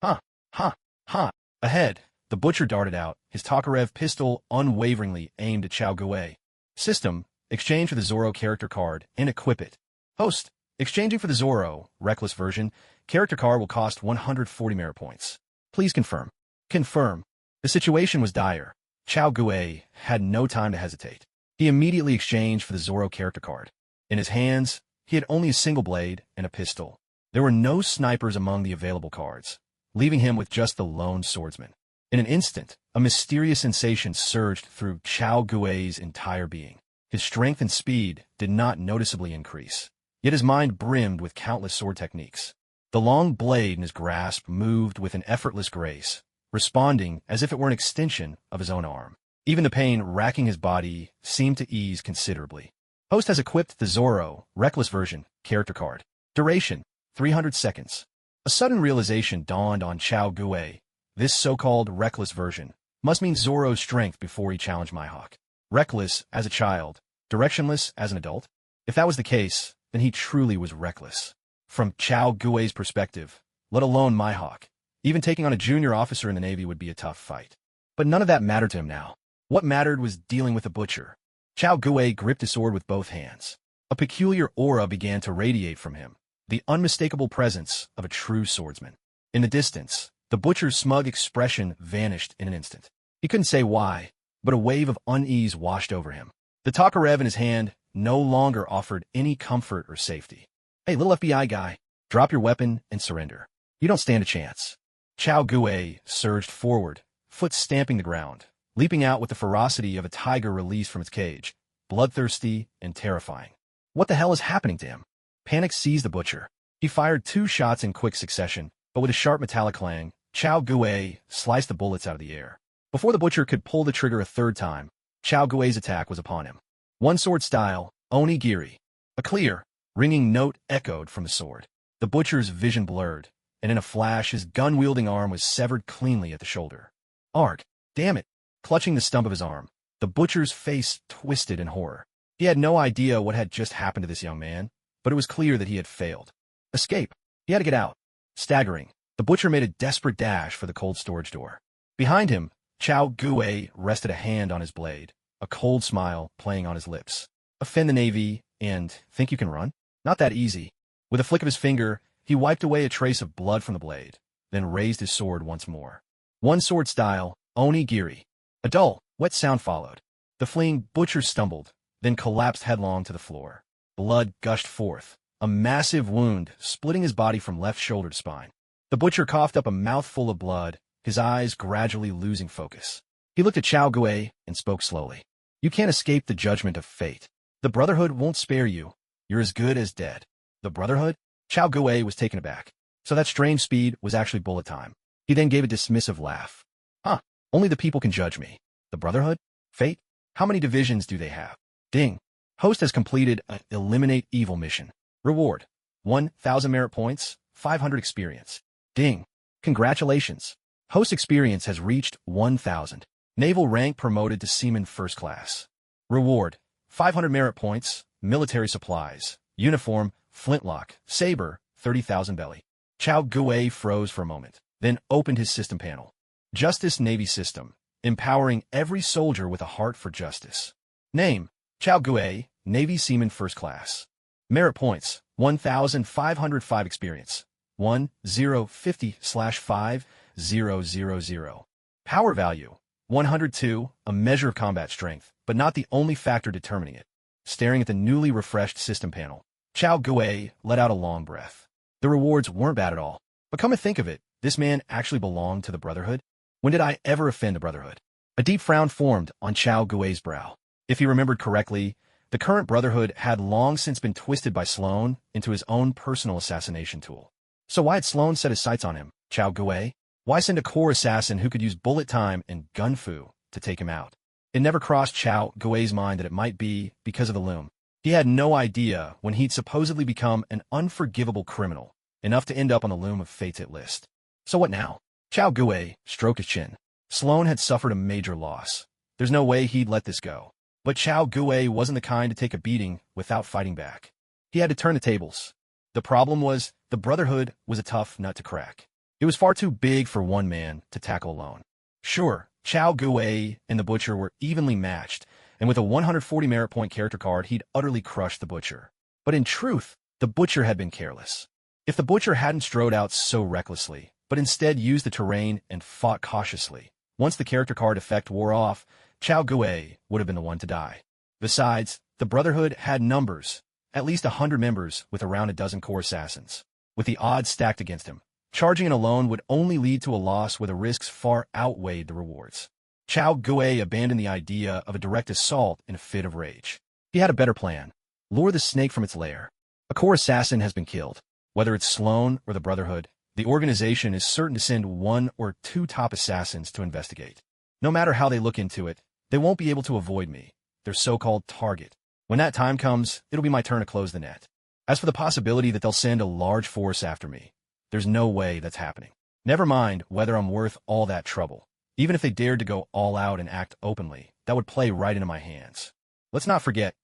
S1: Ha, ha, ha. Ahead, the butcher darted out, his Tokarev pistol unwaveringly aimed at Chao Gui. System, exchange for the Zoro character card and equip it. Host, exchanging for the Zoro, reckless version, character card will cost 140 merit points. Please confirm. Confirm. The situation was dire. Chao Gui had no time to hesitate. He immediately exchanged for the Zoro character card. In his hands, he had only a single blade and a pistol. There were no snipers among the available cards, leaving him with just the lone swordsman. In an instant, a mysterious sensation surged through Chao Gui's entire being. His strength and speed did not noticeably increase, yet his mind brimmed with countless sword techniques. The long blade in his grasp moved with an effortless grace, responding as if it were an extension of his own arm. Even the pain racking his body seemed to ease considerably. Host has equipped the Zoro, reckless version, character card. Duration, 300 seconds. A sudden realization dawned on Chao Gui. This so-called reckless version must mean Zoro's strength before he challenged Mihawk. Reckless as a child, directionless as an adult? If that was the case, then he truly was reckless. From Chao Gui's perspective, let alone Mihawk, even taking on a junior officer in the Navy would be a tough fight. But none of that mattered to him now. What mattered was dealing with the butcher. Chao Gui gripped his sword with both hands. A peculiar aura began to radiate from him, the unmistakable presence of a true swordsman. In the distance, the butcher's smug expression vanished in an instant. He couldn't say why, but a wave of unease washed over him. The Tokarev in his hand no longer offered any comfort or safety. Hey, little FBI guy, drop your weapon and surrender. You don't stand a chance. Chao Gui surged forward, foot stamping the ground, leaping out with the ferocity of a tiger released from its cage, bloodthirsty and terrifying. What the hell is happening to him? Panic seized the butcher. He fired 2 shots in quick succession, but with a sharp metallic clang, Chao Gui sliced the bullets out of the air. Before the butcher could pull the trigger a third time, Chao Gui's attack was upon him. One sword style, onigiri. A clear, ringing note echoed from the sword. The butcher's vision blurred, and in a flash his gun-wielding arm was severed cleanly at the shoulder. Arg, damn it! Clutching the stump of his arm, the butcher's face twisted in horror. He had no idea what had just happened to this young man, but it was clear that he had failed. Escape. He had to get out. Staggering, the butcher made a desperate dash for the cold storage door. Behind him, Chao Gui rested a hand on his blade, a cold smile playing on his lips. Offend the Navy and think you can run? Not that easy. With a flick of his finger, he wiped away a trace of blood from the blade, then raised his sword once more. One sword style, onigiri. A dull, wet sound followed. The fleeing butcher stumbled, then collapsed headlong to the floor. Blood gushed forth, a massive wound splitting his body from left shoulder to spine. The butcher coughed up a mouthful of blood, his eyes gradually losing focus. He looked at Chao Gui and spoke slowly. You can't escape the judgment of fate. The Brotherhood won't spare you. You're as good as dead. The Brotherhood? Chao Gui was taken aback. So that strange speed was actually bullet time. He then gave a dismissive laugh. Huh, only the people can judge me. The Brotherhood? Fate? How many divisions do they have? Ding. Host has completed an Eliminate Evil mission. Reward. 1,000 merit points, 500 experience. Ding. Congratulations. Host experience has reached 1,000. Naval rank promoted to Seaman First Class. Reward. 500 merit points, military supplies, uniform, flintlock, saber, 30,000 belly. Chao Gui froze for a moment, then opened his system panel. Justice Navy System, empowering every soldier with a heart for justice. Name, Chao Gue, Navy Seaman First Class. Merit points, 1,505 experience. 1050/5000. Power value, 102, a measure of combat strength, but not the only factor determining it. Staring at the newly refreshed system panel, Chao Gue let out a long breath. The rewards weren't bad at all. But come to think of it, this man actually belonged to the Brotherhood? When did I ever offend the Brotherhood? A deep frown formed on Chao Gue's brow. If he remembered correctly, the current Brotherhood had long since been twisted by Sloan into his own personal assassination tool. So why had Sloan set his sights on him, Chao Gue? Why send a core assassin who could use bullet time and gunfu to take him out? It never crossed Chao Gue's mind that it might be because of the loom. He had no idea when he'd supposedly become an unforgivable criminal, enough to end up on the loom of fate's hit list. So what now? Chao Gue stroked his chin. Sloan had suffered a major loss. There's no way he'd let this go. But Chao Gue wasn't the kind to take a beating without fighting back. He had to turn the tables. The problem was, the Brotherhood was a tough nut to crack. It was far too big for one man to tackle alone. Sure, Chao Gue and the Butcher were evenly matched, and with a 140 merit point character card, he'd utterly crushed the Butcher. But in truth, the Butcher had been careless. If the Butcher hadn't strode out so recklessly, but instead used the terrain and fought cautiously, once the character card effect wore off, Chao Gue would have been the one to die. Besides, the Brotherhood had numbers, at least 100 members with around a dozen core assassins. With the odds stacked against him, charging in alone would only lead to a loss where the risks far outweighed the rewards. Chao Gue abandoned the idea of a direct assault in a fit of rage. He had a better plan. Lure the snake from its lair. A core assassin has been killed. Whether it's Sloan or the Brotherhood, the organization is certain to send one or two top assassins to investigate. No matter how they look into it, they won't be able to avoid me, their so-called target. When that time comes, it'll be my turn to close the net. As for the possibility that they'll send a large force after me, there's no way that's happening. Never mind whether I'm worth all that trouble. Even if they dared to go all out and act openly, that would play right into my hands. Let's not forget,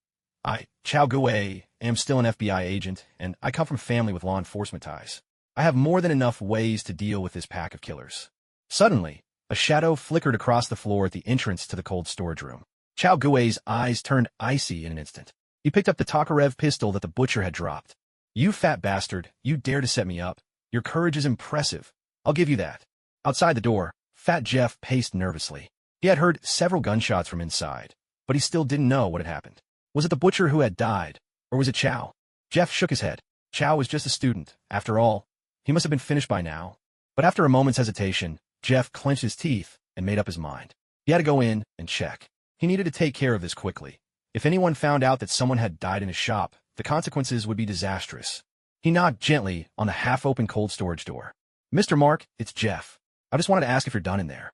S1: Chao Gue, am still an FBI agent, and I come from family with law enforcement ties. I have more than enough ways to deal with this pack of killers. Suddenly, a shadow flickered across the floor at the entrance to the cold storage room. Chao Gue's eyes turned icy in an instant. He picked up the Tokarev pistol that the Butcher had dropped. You fat bastard, you dare to set me up. Your courage is impressive. I'll give you that. Outside the door, Fat Jeff paced nervously. He had heard several gunshots from inside, but he still didn't know what had happened. Was it the Butcher who had died, or was it Chao? Jeff shook his head. Chao was just a student. After all, he must have been finished by now. But after a moment's hesitation, Jeff clenched his teeth and made up his mind. He had to go in and check. He needed to take care of this quickly. If anyone found out that someone had died in his shop, the consequences would be disastrous. He knocked gently on the half-open cold storage door. Mr. Mark, it's Jeff. I just wanted to ask if you're done in there.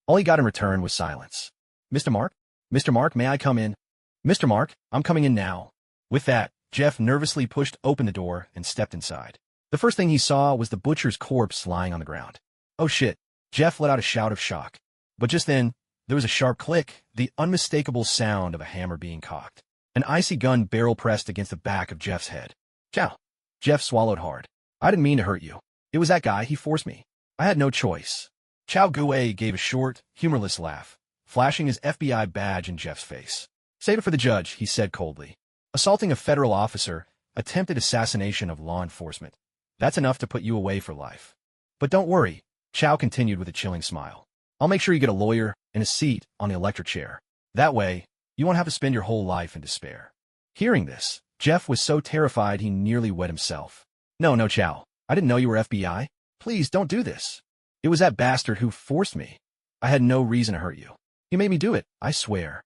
S1: All he got in return was silence. Mr. Mark? Mr. Mark, may I come in? Mr. Mark, I'm coming in now. With that, Jeff nervously pushed open the door and stepped inside. The first thing he saw was the Butcher's corpse lying on the ground. Oh shit. Jeff let out a shout of shock. But just then, there was a sharp click, the unmistakable sound of a hammer being cocked. An icy gun barrel pressed against the back of Jeff's head. Chow. Jeff swallowed hard. I didn't mean to hurt you. It was that guy, he forced me. I had no choice. Chao Gue gave a short, humorless laugh, flashing his FBI badge in Jeff's face. Save it for the judge, he said coldly. Assaulting a federal officer, attempted assassination of law enforcement. That's enough to put you away for life. But don't worry, Chao continued with a chilling smile. I'll make sure you get a lawyer and a seat on the electric chair. That way, you won't have to spend your whole life in despair. Hearing this, Jeff was so terrified he nearly wet himself. No, Chao. I didn't know you were FBI. Please don't do this. It was that bastard who forced me. I had no reason to hurt you. He made me do it, I swear.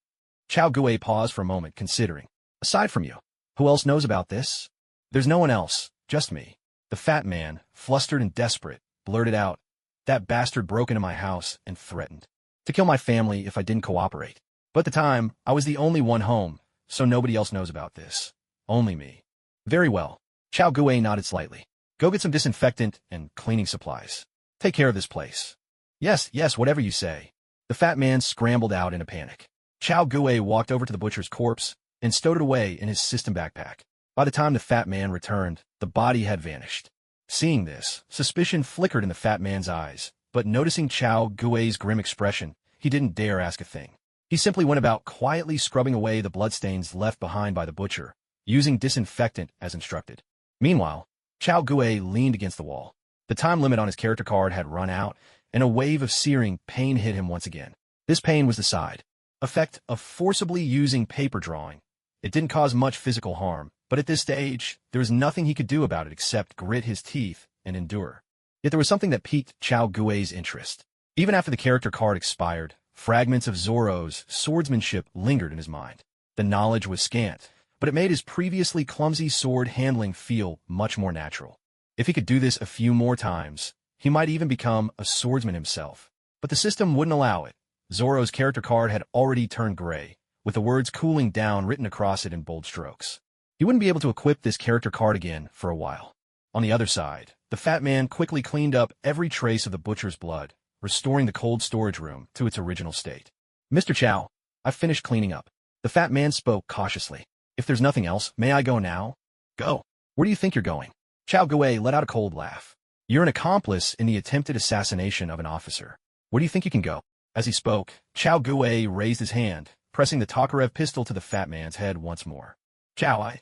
S1: Chao Gue paused for a moment, considering. Aside from you, who else knows about this? There's no one else, just me. The fat man, flustered and desperate, blurted out. That bastard broke into my house and threatened to kill my family if I didn't cooperate. But at the time, I was the only one home, so nobody else knows about this. Only me. Very well. Chao Gue nodded slightly. Go get some disinfectant and cleaning supplies. Take care of this place. Yes, whatever you say. The fat man scrambled out in a panic. Chao Gue walked over to the Butcher's corpse and stowed it away in his system backpack. By the time the fat man returned, the body had vanished. Seeing this, suspicion flickered in the fat man's eyes, but noticing Chao Gue's grim expression, he didn't dare ask a thing. He simply went about quietly scrubbing away the bloodstains left behind by the butcher, using disinfectant as instructed. Meanwhile, Chao Gue leaned against the wall. The time limit on his character card had run out, and a wave of searing pain hit him once again. This pain was the side effect of forcibly using paper drawing. It didn't cause much physical harm, but at this stage, there was nothing he could do about it except grit his teeth and endure. Yet there was something that piqued Chao Gue's interest. Even after the character card expired, fragments of Zoro's swordsmanship lingered in his mind. The knowledge was scant, but it made his previously clumsy sword handling feel much more natural. If he could do this a few more times, he might even become a swordsman himself. But the system wouldn't allow it. Zoro's character card had already turned gray, with the words cooling down written across it in bold strokes. He wouldn't be able to equip this character card again for a while. On the other side, the fat man quickly cleaned up every trace of the butcher's blood, restoring the cold storage room to its original state. Mr. Chow, I've finished cleaning up. The fat man spoke cautiously. If there's nothing else, may I go now? Go. Where do you think you're going? Chao Gue let out a cold laugh. You're an accomplice in the attempted assassination of an officer. Where do you think you can go? As he spoke, Chao Gue raised his hand, pressing the Tokarev pistol to the fat man's head once more. Chow,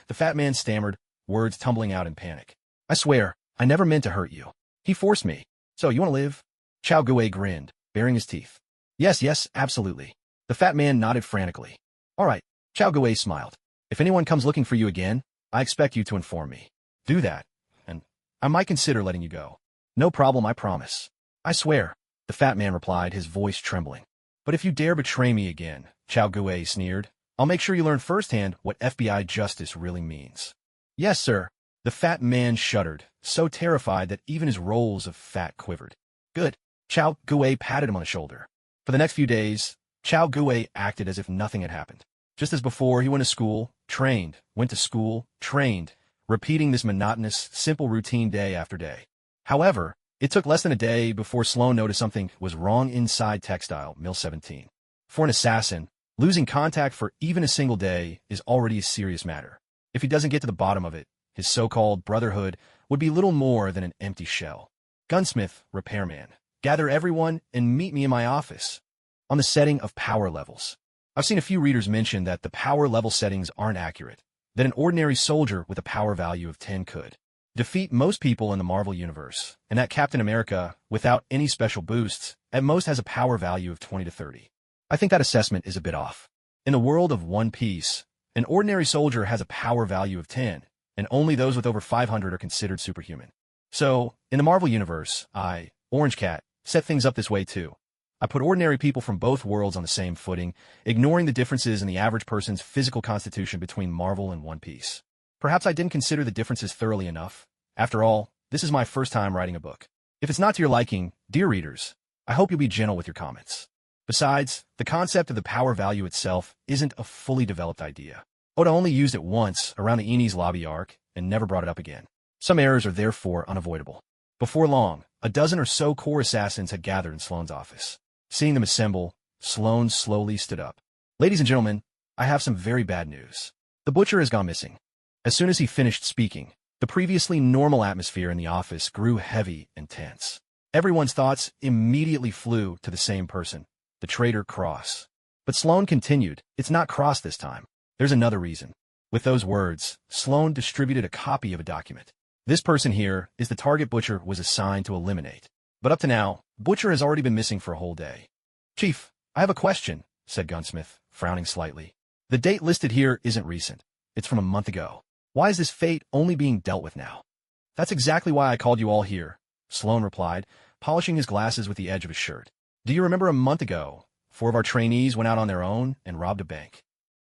S1: the fat man stammered, words tumbling out in panic. I swear, I never meant to hurt you. He forced me. So, you want to live? Chao Gue grinned, baring his teeth. Yes, absolutely. The fat man nodded frantically. All right, Chao Gue smiled. If anyone comes looking for you again, I expect you to inform me. Do that, and I might consider letting you go. No problem, I promise. I swear, the fat man replied, his voice trembling. But if you dare betray me again, Chao Gue sneered, I'll make sure you learn firsthand what FBI justice really means. Yes, sir. The fat man shuddered, so terrified that even his rolls of fat quivered. Good. Chao Gue patted him on the shoulder. For the next few days, Chao Gue acted as if nothing had happened. Just as before, he went to school, trained, went to school, trained, repeating this monotonous, simple routine day after day. However, it took less than a day before Sloan noticed something was wrong inside Textile Mill 17. For an assassin, losing contact for even a single day is already a serious matter. If he doesn't get to the bottom of it, his so-called brotherhood would be little more than an empty shell. Gunsmith, repairman, gather everyone and meet me in my office. On the setting of power levels. I've seen a few readers mention that the power level settings aren't accurate, that an ordinary soldier with a power value of 10 could defeat most people in the Marvel Universe, and that Captain America, without any special boosts, at most has a power value of 20 to 30. I think that assessment is a bit off. In the world of One Piece, an ordinary soldier has a power value of 10, and only those with over 500 are considered superhuman. So, in the Marvel Universe, Orange Cat, set things up this way too. I put ordinary people from both worlds on the same footing, ignoring the differences in the average person's physical constitution between Marvel and One Piece. Perhaps I didn't consider the differences thoroughly enough. After all, this is my first time writing a book. If it's not to your liking, dear readers, I hope you'll be gentle with your comments. Besides, the concept of the power value itself isn't a fully developed idea. Oda only used it once around the Enies lobby arc and never brought it up again. Some errors are therefore unavoidable. Before long, a dozen or so core assassins had gathered in Sloane's office. Seeing them assemble, Sloane slowly stood up. Ladies and gentlemen, I have some very bad news. The butcher has gone missing. As soon as he finished speaking, the previously normal atmosphere in the office grew heavy and tense. Everyone's thoughts immediately flew to the same person, the traitor Cross. But Sloane continued, it's not Cross this time. There's another reason. With those words, Sloane distributed a copy of a document. This person here is the target Butcher was assigned to eliminate. But up to now, Butcher has already been missing for a whole day. Chief, I have a question, said Gunsmith, frowning slightly. The date listed here isn't recent. It's from a month ago. Why is this fate only being dealt with now? That's exactly why I called you all here, Sloane replied, polishing his glasses with the edge of his shirt. Do you remember a month ago, 4 of our trainees went out on their own and robbed a bank?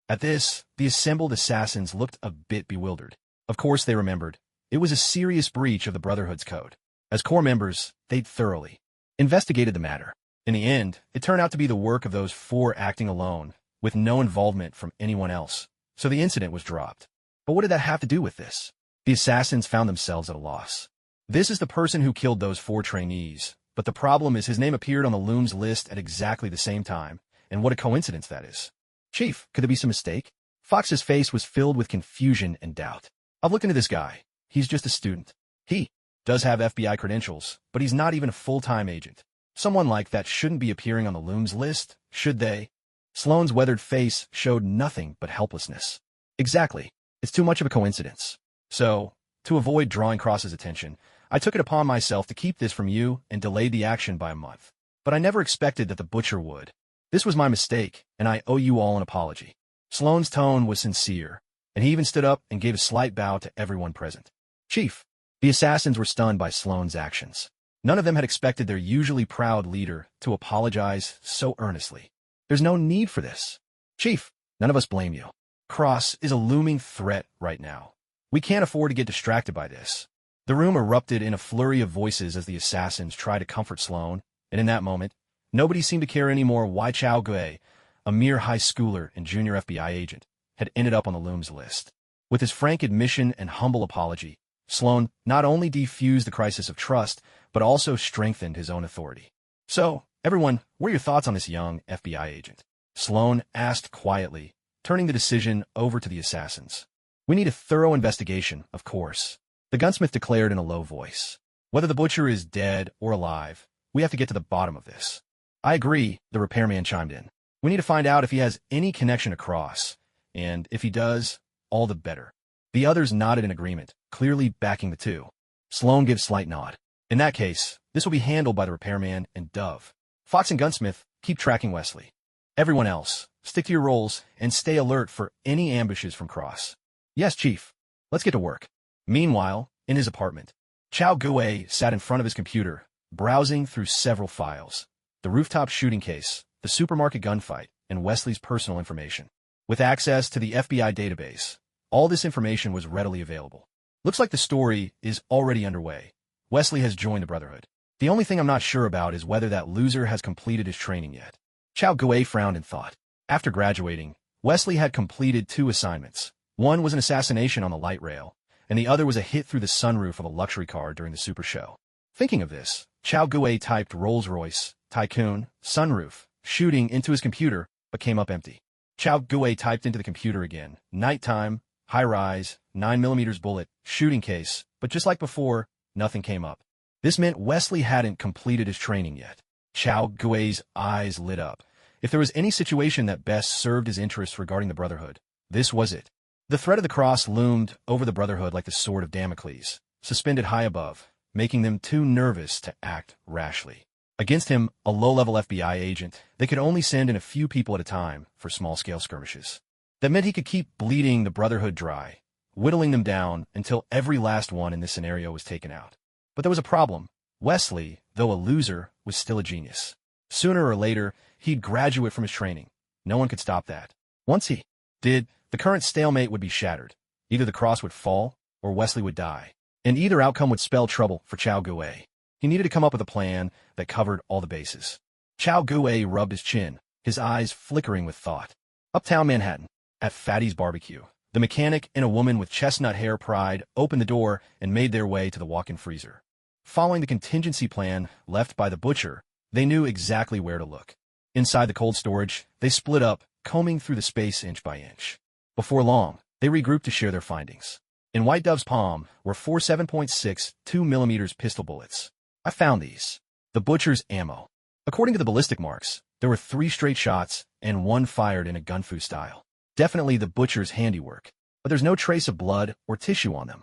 S1: At this, the assembled assassins looked a bit bewildered. Of course they remembered. It was a serious breach of the Brotherhood's code. As core members, they'd thoroughly investigated the matter. In the end, it turned out to be the work of those 4 acting alone, with no involvement from anyone else, so the incident was dropped. But what did that have to do with this? The assassins found themselves at a loss. This is the person who killed those 4 trainees, but the problem is his name appeared on the Loom's list at exactly the same time, and what a coincidence that is. Chief, could there be some mistake? Fox's face was filled with confusion and doubt. I've looked into this guy. He's just a student. He does have FBI credentials, but he's not even a full-time agent. Someone like that shouldn't be appearing on the Loom's list, should they? Sloane's weathered face showed nothing but helplessness. Exactly. It's too much of a coincidence. So, to avoid drawing Cross's attention, I took it upon myself to keep this from you and delayed the action by a month. But I never expected that the butcher would. This was my mistake, and I owe you all an apology. Sloane's tone was sincere, and he even stood up and gave a slight bow to everyone present. Chief. The assassins were stunned by Sloane's actions. None of them had expected their usually proud leader to apologize so earnestly. There's no need for this. Chief, none of us blame you. Cross is a looming threat right now. We can't afford to get distracted by this. The room erupted in a flurry of voices as the assassins tried to comfort Sloane, and in that moment, nobody seemed to care anymore why Chao Gui, a mere high schooler and junior FBI agent, had ended up on the Loom's list. With his frank admission and humble apology, Sloane not only defused the crisis of trust, but also strengthened his own authority. So, everyone, what are your thoughts on this young FBI agent? Sloane asked quietly, turning the decision over to the assassins. We need a thorough investigation, of course, the gunsmith declared in a low voice. Whether the butcher is dead or alive, we have to get to the bottom of this. I agree, the repairman chimed in. We need to find out if he has any connection to Cross, and if he does, all the better. The others nodded in agreement, clearly backing the two. Sloane gives slight nod. In that case, this will be handled by the repairman and Dove. Fox and Gunsmith, keep tracking Wesley. Everyone else, stick to your roles and stay alert for any ambushes from Cross. Yes, Chief. Let's get to work. Meanwhile, in his apartment, Chao Gui sat in front of his computer, browsing through several files. The rooftop shooting case, the supermarket gunfight, and Wesley's personal information. With access to the FBI database, all this information was readily available. Looks like the story is already underway. Wesley has joined the Brotherhood. The only thing I'm not sure about is whether that loser has completed his training yet. Chao Gui frowned in thought. After graduating, Wesley had completed 2 assignments. One was an assassination on the light rail, and the other was a hit through the sunroof of a luxury car during the Super Show. Thinking of this, Chao Gui typed Rolls-Royce, Tycoon, sunroof, shooting into his computer, but came up empty. Chao Gui typed into the computer again, nighttime, high-rise, 9mm bullet, shooting case, but just like before, nothing came up. This meant Wesley hadn't completed his training yet. Chao Gui's eyes lit up. If there was any situation that best served his interests regarding the Brotherhood, this was it. The threat of the Cross loomed over the Brotherhood like the sword of Damocles, suspended high above, making them too nervous to act rashly. Against him, a low-level FBI agent, they could only send in a few people at a time for small-scale skirmishes. That meant he could keep bleeding the Brotherhood dry, whittling them down until every last one in this scenario was taken out. But there was a problem. Wesley, though a loser, was still a genius. Sooner or later, he'd graduate from his training. No one could stop that. Once he did, the current stalemate would be shattered. Either the Cross would fall, or Wesley would die. And either outcome would spell trouble for Chao Gui. He needed to come up with a plan that covered all the bases. Chao Gui rubbed his chin, his eyes flickering with thought. Uptown Manhattan, at Fatty's Barbecue, the mechanic and a woman with chestnut hair pride opened the door and made their way to the walk-in freezer. Following the contingency plan left by the butcher, they knew exactly where to look. Inside the cold storage, they split up, combing through the space inch by inch. Before long, they regrouped to share their findings. In White Dove's palm were 4 7.6 2mm pistol bullets. I found these. The butcher's ammo. According to the ballistic marks, there were 3 straight shots and 1 fired in a gunfu style. Definitely the butcher's handiwork, but there's no trace of blood or tissue on them.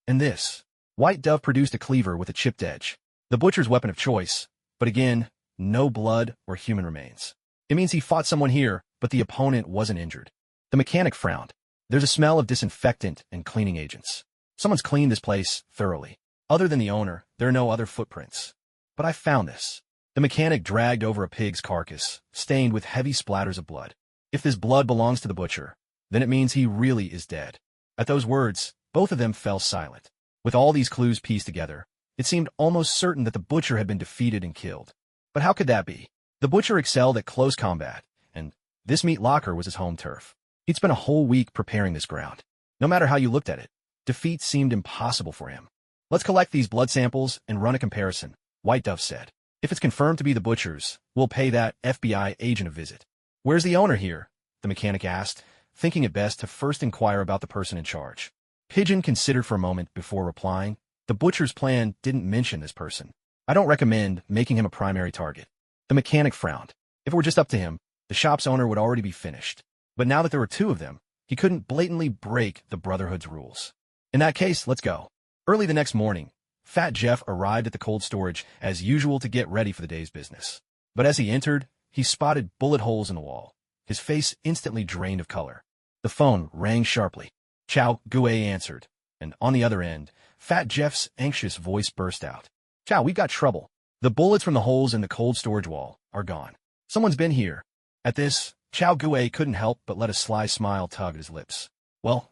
S1: And this. White Dove produced a cleaver with a chipped edge. The butcher's weapon of choice, but again, no blood or human remains. It means he fought someone here, but the opponent wasn't injured. The mechanic frowned. There's a smell of disinfectant and cleaning agents. Someone's cleaned this place thoroughly. Other than the owner, there are no other footprints. But I found this. The mechanic dragged over a pig's carcass, stained with heavy splatters of blood. If this blood belongs to the butcher, then it means he really is dead. At those words, both of them fell silent. With all these clues pieced together, it seemed almost certain that the butcher had been defeated and killed. But how could that be? The butcher excelled at close combat, and this meat locker was his home turf. He'd spent a whole week preparing this ground. No matter how you looked at it, defeat seemed impossible for him. Let's collect these blood samples and run a comparison, White Dove said. If it's confirmed to be the butcher's, we'll pay that FBI agent a visit. Where's the owner here? The mechanic asked, thinking it best to first inquire about the person in charge. Pigeon considered for a moment before replying. The butcher's plan didn't mention this person. I don't recommend making him a primary target. The mechanic frowned. If it were just up to him, the shop's owner would already be finished. But now that there were two of them, he couldn't blatantly break the Brotherhood's rules. In that case, let's go. Early the next morning, Fat Jeff arrived at the cold storage as usual to get ready for the day's business. But as he entered, he spotted bullet holes in the wall. His face instantly drained of color. The phone rang sharply. Chow Gue answered, and on the other end, Fat Jeff's anxious voice burst out. Chow, we've got trouble. The bullets from the holes in the cold storage wall are gone. Someone's been here. At this, Chow Gue couldn't help but let a sly smile tug at his lips. Well,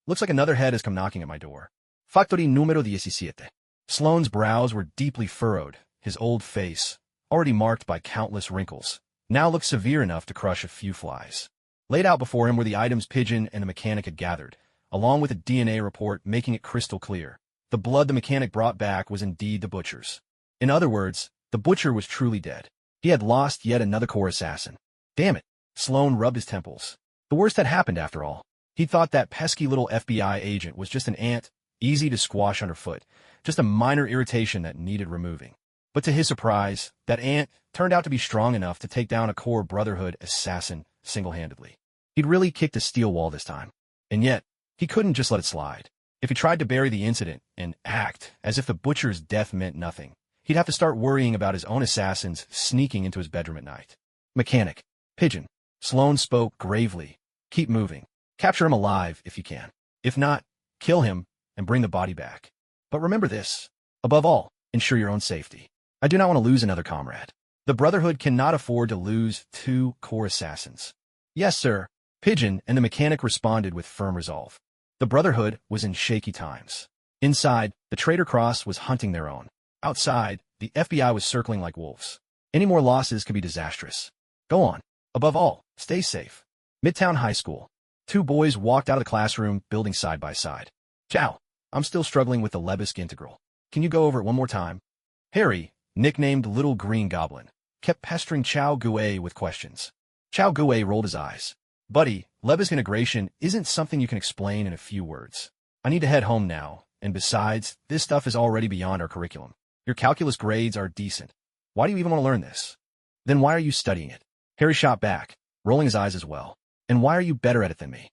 S1: looks like another head has come knocking at my door. Factory número 17. Sloane's brows were deeply furrowed. His old face, already marked by countless wrinkles, now looked severe enough to crush a few flies. Laid out before him were the items Pigeon and the mechanic had gathered, along with a DNA report making it crystal clear. The blood the mechanic brought back was indeed the butcher's. In other words, the butcher was truly dead. He had lost yet another core assassin. Damn it. Sloane rubbed his temples. The worst had happened after all. He thought that pesky little FBI agent was just an ant, easy to squash underfoot, just a minor irritation that needed removing. But to his surprise, that ant turned out to be strong enough to take down a core Brotherhood assassin single-handedly. He'd really kicked a steel wall this time. And yet, he couldn't just let it slide. If he tried to bury the incident and act as if the butcher's death meant nothing, he'd have to start worrying about his own assassins sneaking into his bedroom at night. Mechanic, Pigeon, Sloane spoke gravely. Keep moving. Capture him alive if you can. If not, kill him and bring the body back. But remember this. Above all, ensure your own safety. I do not want to lose another comrade. The Brotherhood cannot afford to lose two core assassins. Yes, sir. Pigeon and the mechanic responded with firm resolve. The Brotherhood was in shaky times. Inside, the Traitor Cross was hunting their own. Outside, the FBI was circling like wolves. Any more losses could be disastrous. Go on. Above all, stay safe. Midtown High School. Two boys walked out of the classroom, building side by side. Chow, I'm still struggling with the Lebesgue integral. Can you go over it one more time? Harry, nicknamed Little Green Goblin, kept pestering Chow Gue with questions. Chow Gue rolled his eyes. Buddy, Lebesgue integration isn't something you can explain in a few words. I need to head home now, and besides, this stuff is already beyond our curriculum. Your calculus grades are decent. Why do you even want to learn this? Then why are you studying it? Harry shot back, rolling his eyes as well. And why are you better at it than me?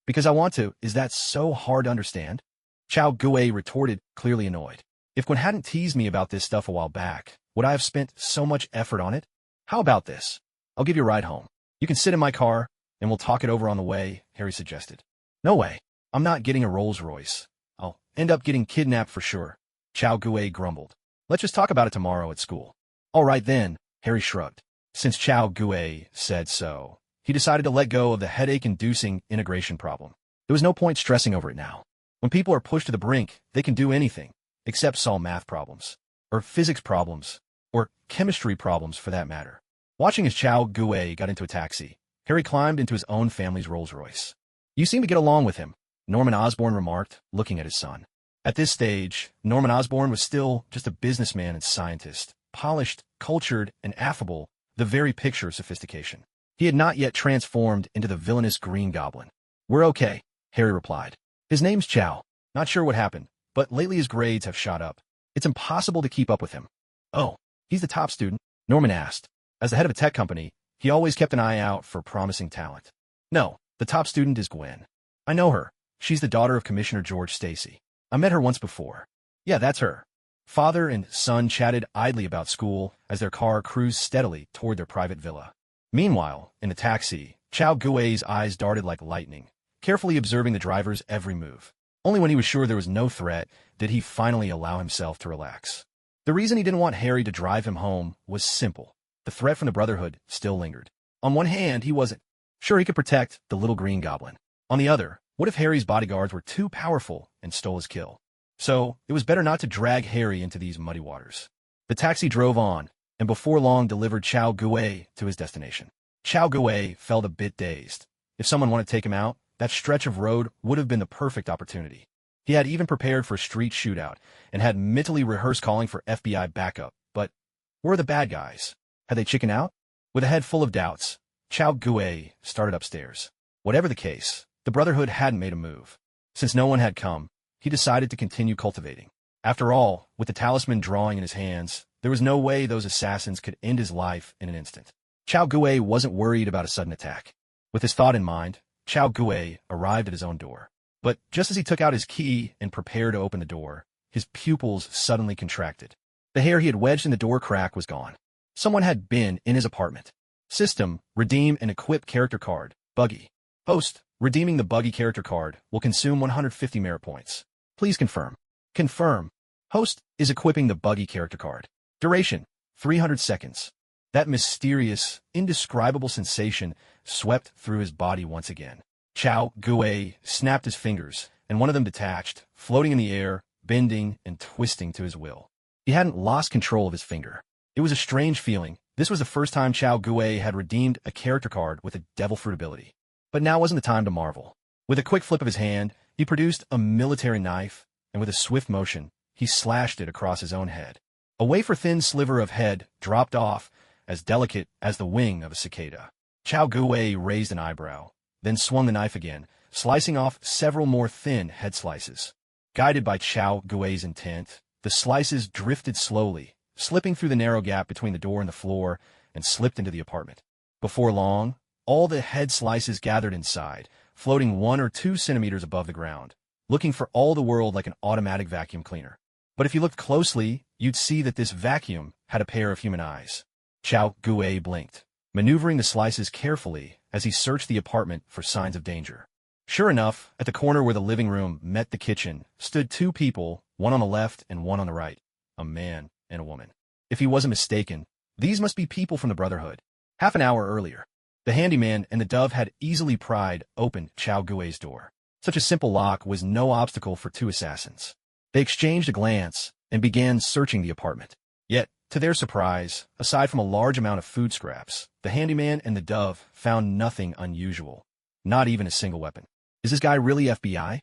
S1: Because I want to. Is that so hard to understand? Chow Gue retorted, clearly annoyed. If Gwen hadn't teased me about this stuff a while back, would I have spent so much effort on it? How about this? I'll give you a ride home. You can sit in my car, and we'll talk it over on the way, Harry suggested. No way. I'm not getting a Rolls Royce. I'll end up getting kidnapped for sure. Chow Gue grumbled. Let's just talk about it tomorrow at school. All right then, Harry shrugged. Since Chow Gue said so, he decided to let go of the headache-inducing integration problem. There was no point stressing over it now. When people are pushed to the brink, they can do anything, except solve math problems, or physics problems, or chemistry problems for that matter. Watching as Chow Gue got into a taxi, Harry climbed into his own family's Rolls-Royce. You seem to get along with him, Norman Osborn remarked, looking at his son. At this stage, Norman Osborn was still just a businessman and scientist, polished, cultured, and affable, the very picture of sophistication. He had not yet transformed into the villainous Green Goblin. We're okay, Harry replied. His name's Chow. Not sure what happened, but lately his grades have shot up. It's impossible to keep up with him. Oh, he's the top student? Norman asked. As the head of a tech company, he always kept an eye out for promising talent. No, the top student is Gwen. I know her. She's the daughter of Commissioner George Stacy. I met her once before. Yeah, that's her. Father and son chatted idly about school as their car cruised steadily toward their private villa. Meanwhile, in the taxi, Chow Gue's eyes darted like lightning, carefully observing the driver's every move. Only when he was sure there was no threat did he finally allow himself to relax. The reason he didn't want Harry to drive him home was simple. The threat from the Brotherhood still lingered. On one hand, he wasn't sure he could protect the little Green Goblin. On the other, what if Harry's bodyguards were too powerful and stole his kill? So, it was better not to drag Harry into these muddy waters. The taxi drove on, and before long delivered Chow Gue to his destination. Chow Gue felt a bit dazed. If someone wanted to take him out, that stretch of road would have been the perfect opportunity. He had even prepared for a street shootout, and had mentally rehearsed calling for FBI backup, but where were the bad guys? Had they chickened out? With a head full of doubts, Chow Gue started upstairs. Whatever the case, the Brotherhood hadn't made a move. Since no one had come, he decided to continue cultivating. After all, with the talisman drawing in his hands, there was no way those assassins could end his life in an instant. Chao Gue wasn't worried about a sudden attack. With his thought in mind, Chao Gue arrived at his own door. But just as he took out his key and prepared to open the door, his pupils suddenly contracted. The hair he had wedged in the door crack was gone. Someone had been in his apartment. System, redeem and equip character card, Buggy. Host, redeeming the Buggy character card will consume 150 merit points. Please confirm. Confirm. Host is equipping the Buggy character card. Duration, 300 seconds. That mysterious, indescribable sensation swept through his body once again. Chao Gue snapped his fingers, and one of them detached, floating in the air, bending and twisting to his will. He hadn't lost control of his finger. It was a strange feeling. This was the first time Chao Gue had redeemed a character card with a devil fruit ability. But now wasn't the time to marvel. With a quick flip of his hand, he produced a military knife, and with a swift motion, he slashed it across his own head. A wafer-thin sliver of head dropped off, as delicate as the wing of a cicada. Chao Gue raised an eyebrow, then swung the knife again, slicing off several more thin head slices. Guided by Chao Gue's intent, the slices drifted slowly, slipping through the narrow gap between the door and the floor, and slipped into the apartment. Before long, all the head slices gathered inside, floating 1 or 2 centimeters above the ground, looking for all the world like an automatic vacuum cleaner. But if you looked closely, you'd see that this vacuum had a pair of human eyes. Chao Gue blinked, maneuvering the slices carefully as he searched the apartment for signs of danger. Sure enough, at the corner where the living room met the kitchen, stood 2 people, one on the left and one on the right, a man and a woman. If he wasn't mistaken, these must be people from the Brotherhood. Half an hour earlier, the handyman and the dove had easily pried open Chao Gue's door. Such a simple lock was no obstacle for 2 assassins. They exchanged a glance and began searching the apartment. Yet, to their surprise, aside from a large amount of food scraps, the handyman and the dove found nothing unusual, not even a single weapon. Is this guy really FBI?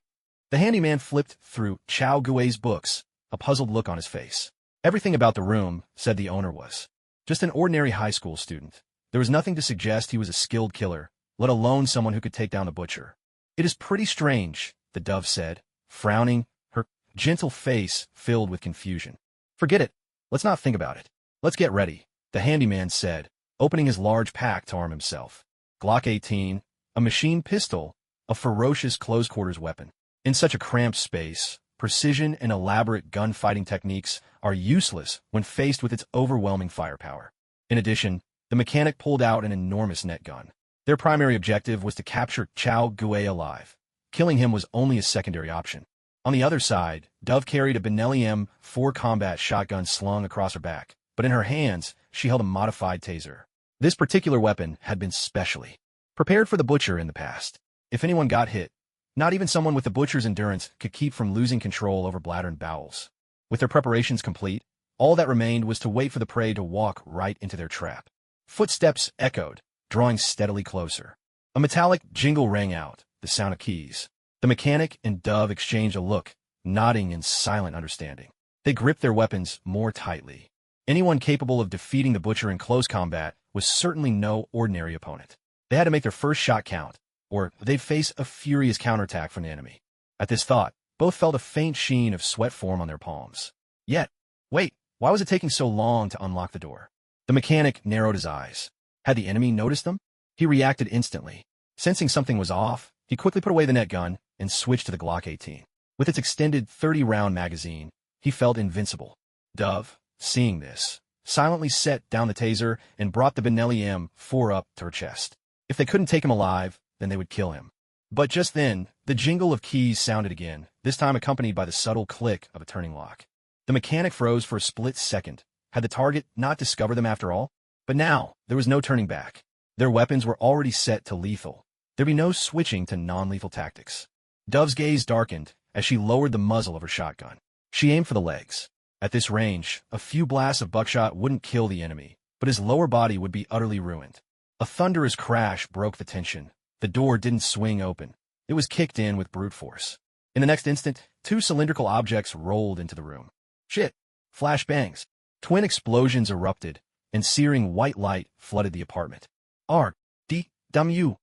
S1: The handyman flipped through Chao Gue's books, a puzzled look on his face. Everything about the room, said the owner, was just an ordinary high school student. There was nothing to suggest he was a skilled killer, let alone someone who could take down the butcher. It is pretty strange, the dove said, frowning, her gentle face filled with confusion. Forget it. Let's not think about it. Let's get ready, the handyman said, opening his large pack to arm himself. Glock 18, a machine pistol, a ferocious close-quarters weapon. In such a cramped space, precision and elaborate gunfighting techniques are useless when faced with its overwhelming firepower. In addition, the mechanic pulled out an enormous net gun. Their primary objective was to capture Chao Gue alive. Killing him was only a secondary option. On the other side, Dove carried a Benelli M4 combat shotgun slung across her back, but in her hands, she held a modified taser. This particular weapon had been specially prepared for the butcher in the past. If anyone got hit, not even someone with the butcher's endurance could keep from losing control over bladder and bowels. With their preparations complete, all that remained was to wait for the prey to walk right into their trap. Footsteps echoed, drawing steadily closer. A metallic jingle rang out, the sound of keys. The mechanic and Dove exchanged a look, nodding in silent understanding. They gripped their weapons more tightly. Anyone capable of defeating the butcher in close combat was certainly no ordinary opponent. They had to make their first shot count, or they'd face a furious counterattack from the enemy. At this thought, both felt a faint sheen of sweat form on their palms. Yet, wait, why was it taking so long to unlock the door? The mechanic narrowed his eyes. Had the enemy noticed them? He reacted instantly. Sensing something was off, he quickly put away the net gun and switched to the Glock 18. With its extended 30-round magazine, he felt invincible. Dove, seeing this, silently set down the taser and brought the Benelli M4 up to her chest. If they couldn't take him alive, then they would kill him. But just then, the jingle of keys sounded again, this time accompanied by the subtle click of a turning lock. The mechanic froze for a split second. Had the target not discovered them after all? But now, there was no turning back. Their weapons were already set to lethal. There'd be no switching to non-lethal tactics. Dove's gaze darkened as she lowered the muzzle of her shotgun. She aimed for the legs. At this range, a few blasts of buckshot wouldn't kill the enemy, but his lower body would be utterly ruined. A thunderous crash broke the tension. The door didn't swing open. It was kicked in with brute force. In the next instant, 2 cylindrical objects rolled into the room. Shit! Flash bangs. Twin explosions erupted, and searing white light flooded the apartment. R.D.W.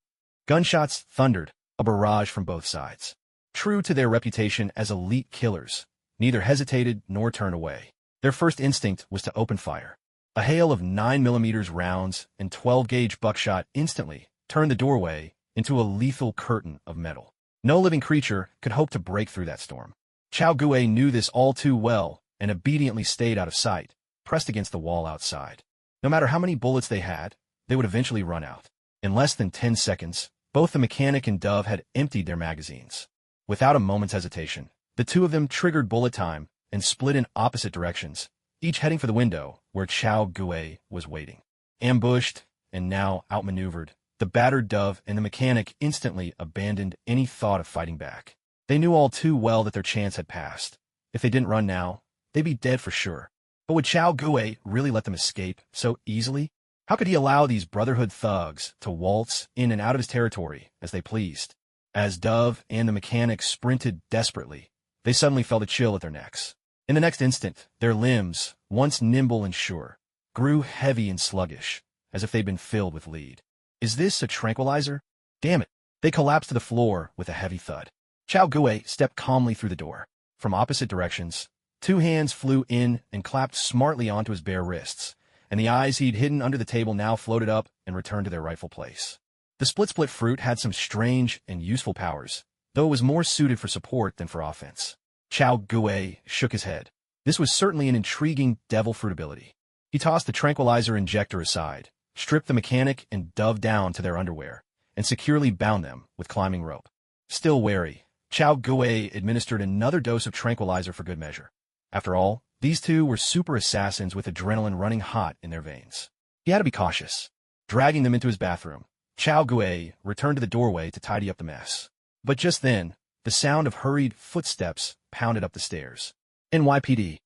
S1: Gunshots thundered, a barrage from both sides. True to their reputation as elite killers, neither hesitated nor turned away. Their first instinct was to open fire. A hail of 9mm rounds and 12-gauge buckshot instantly turned the doorway into a lethal curtain of metal. No living creature could hope to break through that storm. Chao Gue knew this all too well and obediently stayed out of sight, pressed against the wall outside. No matter how many bullets they had, they would eventually run out. In less than 10 seconds, both the mechanic and Dove had emptied their magazines. Without a moment's hesitation, the two of them triggered bullet time and split in opposite directions, each heading for the window where Chao Gue was waiting. Ambushed and now outmaneuvered, the battered Dove and the mechanic instantly abandoned any thought of fighting back. They knew all too well that their chance had passed. If they didn't run now, they'd be dead for sure. But would Chao Gue really let them escape so easily? How could he allow these Brotherhood thugs to waltz in and out of his territory as they pleased? As Dove and the mechanic sprinted desperately, they suddenly felt a chill at their necks. In the next instant, their limbs, once nimble and sure, grew heavy and sluggish, as if they'd been filled with lead. Is this a tranquilizer? Damn it! They collapsed to the floor with a heavy thud. Chao Gue stepped calmly through the door. From opposite directions, two hands flew in and clapped smartly onto his bare wrists, and the eyes he'd hidden under the table now floated up and returned to their rightful place. The split fruit had some strange and useful powers, though it was more suited for support than for offense. Chao Gue shook his head. This was certainly an intriguing devil fruit ability. He tossed the tranquilizer injector aside, stripped the mechanic and Dove down to their underwear, and securely bound them with climbing rope. Still wary, Chao Gue administered another dose of tranquilizer for good measure. After all, these two were super assassins with adrenaline running hot in their veins. He had to be cautious. Dragging them into his bathroom, Chao Gue returned to the doorway to tidy up the mess. But just then, the sound of hurried footsteps pounded up the stairs. NYPD.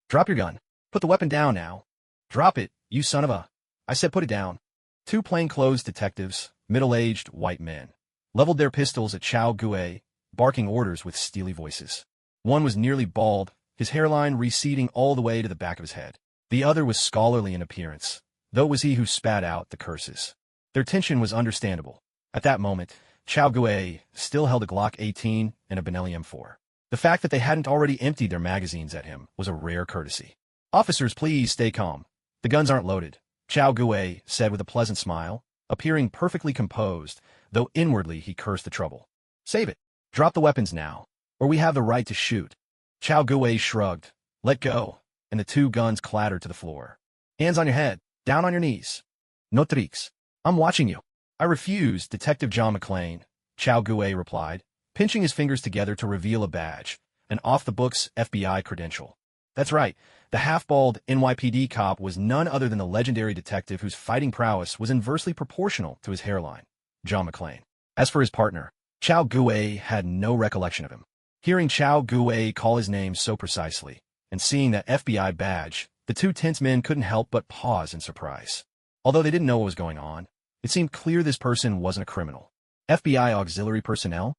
S1: Drop your gun. Put the weapon down now. Drop it, you son of a... I said put it down. Two plainclothes detectives, middle-aged white men, leveled their pistols at Chao Gue, barking orders with steely voices. One was nearly bald, his hairline receding all the way to the back of his head. The other was scholarly in appearance, though it was he who spat out the curses. Their tension was understandable. At that moment, Chao Gue still held a Glock 18 and a Benelli M4. The fact that they hadn't already emptied their magazines at him was a rare courtesy. Officers, please stay calm. The guns aren't loaded, Chao Gue said with a pleasant smile, appearing perfectly composed, though inwardly he cursed the trouble. Save it. Drop the weapons now, or we have the right to shoot. Chao Gue shrugged. Let go, and the two guns clattered to the floor. Hands on your head, down on your knees. No tricks. I'm watching you. I refuse, Detective John McClane, Chao Gue replied, pinching his fingers together to reveal a badge, an off-the-books FBI credential. That's right, the half-bald NYPD cop was none other than the legendary detective whose fighting prowess was inversely proportional to his hairline, John McClane. As for his partner, Chao Gue had no recollection of him. Hearing Chao Gue call his name so precisely, and seeing that FBI badge, the two tense men couldn't help but pause in surprise. Although they didn't know what was going on, it seemed clear this person wasn't a criminal. FBI auxiliary personnel?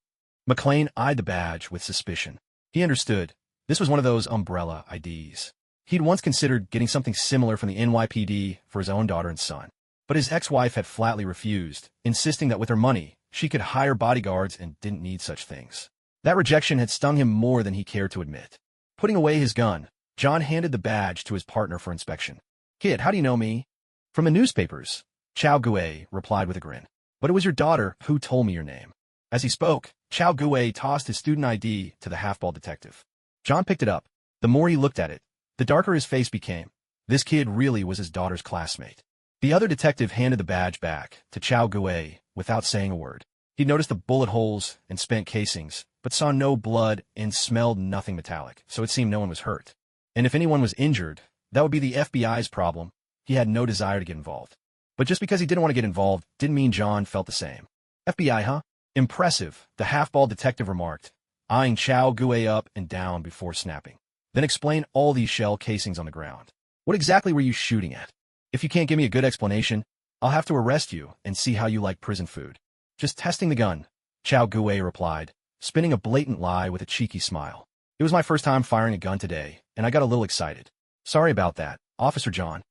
S1: McClane eyed the badge with suspicion. He understood. This was one of those umbrella IDs. He'd once considered getting something similar from the NYPD for his own daughter and son. But his ex-wife had flatly refused, insisting that with her money, she could hire bodyguards and didn't need such things. That rejection had stung him more than he cared to admit. Putting away his gun, John handed the badge to his partner for inspection. Kid, how do you know me? From the newspapers, Chao Gue replied with a grin. But it was your daughter who told me your name. As he spoke, Chao Gue tossed his student ID to the half-bald detective. John picked it up. The more he looked at it, the darker his face became. This kid really was his daughter's classmate. The other detective handed the badge back to Chao Gue without saying a word. He noticed the bullet holes and spent casings, but saw no blood and smelled nothing metallic, so it seemed no one was hurt. And if anyone was injured, that would be the FBI's problem. He had no desire to get involved. But just because he didn't want to get involved didn't mean John felt the same. FBI, huh? Impressive, the half-bald detective remarked, eyeing Chao Gue up and down before snapping. Then explain all these shell casings on the ground. What exactly were you shooting at? If you can't give me a good explanation, I'll have to arrest you and see how you like prison food. Just testing the gun, Chao Gue replied, spinning a blatant lie with a cheeky smile. It was my first time firing a gun today, and I got a little excited. Sorry about that, Officer John.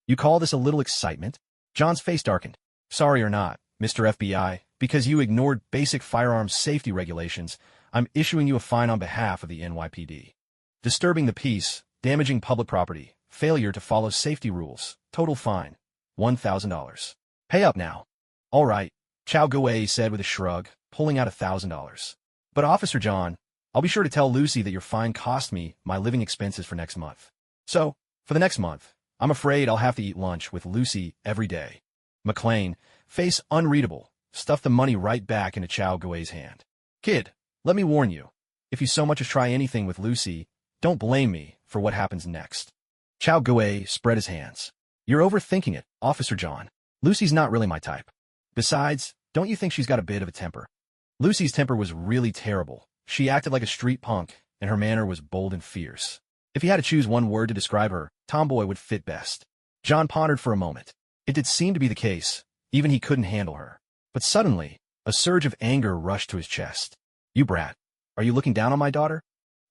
S1: You call this a little excitement? John's face darkened. Sorry or not, Mr. FBI, because you ignored basic firearms safety regulations, I'm issuing you a fine on behalf of the NYPD. Disturbing the peace, damaging public property, Failure to follow safety rules. Total fine. $1,000. Pay up now. All right, Chow Gui said with a shrug, pulling out $1,000. But Officer John, I'll be sure to tell Lucy that your fine cost me my living expenses for next month. So, for the next month, I'm afraid I'll have to eat lunch with Lucy every day. McLean, face unreadable, stuffed the money right back into Chow Gui's hand. Kid, let me warn you, if you so much as try anything with Lucy, don't blame me for what happens next. Chow Gui spread his hands. You're overthinking it, Officer John. Lucy's not really my type. Besides, don't you think she's got a bit of a temper? Lucy's temper was really terrible. She acted like a street punk, and her manner was bold and fierce. If he had to choose one word to describe her, tomboy would fit best. John pondered for a moment. It did seem to be the case. Even he couldn't handle her. But suddenly, a surge of anger rushed to his chest. You brat. Are you looking down on my daughter?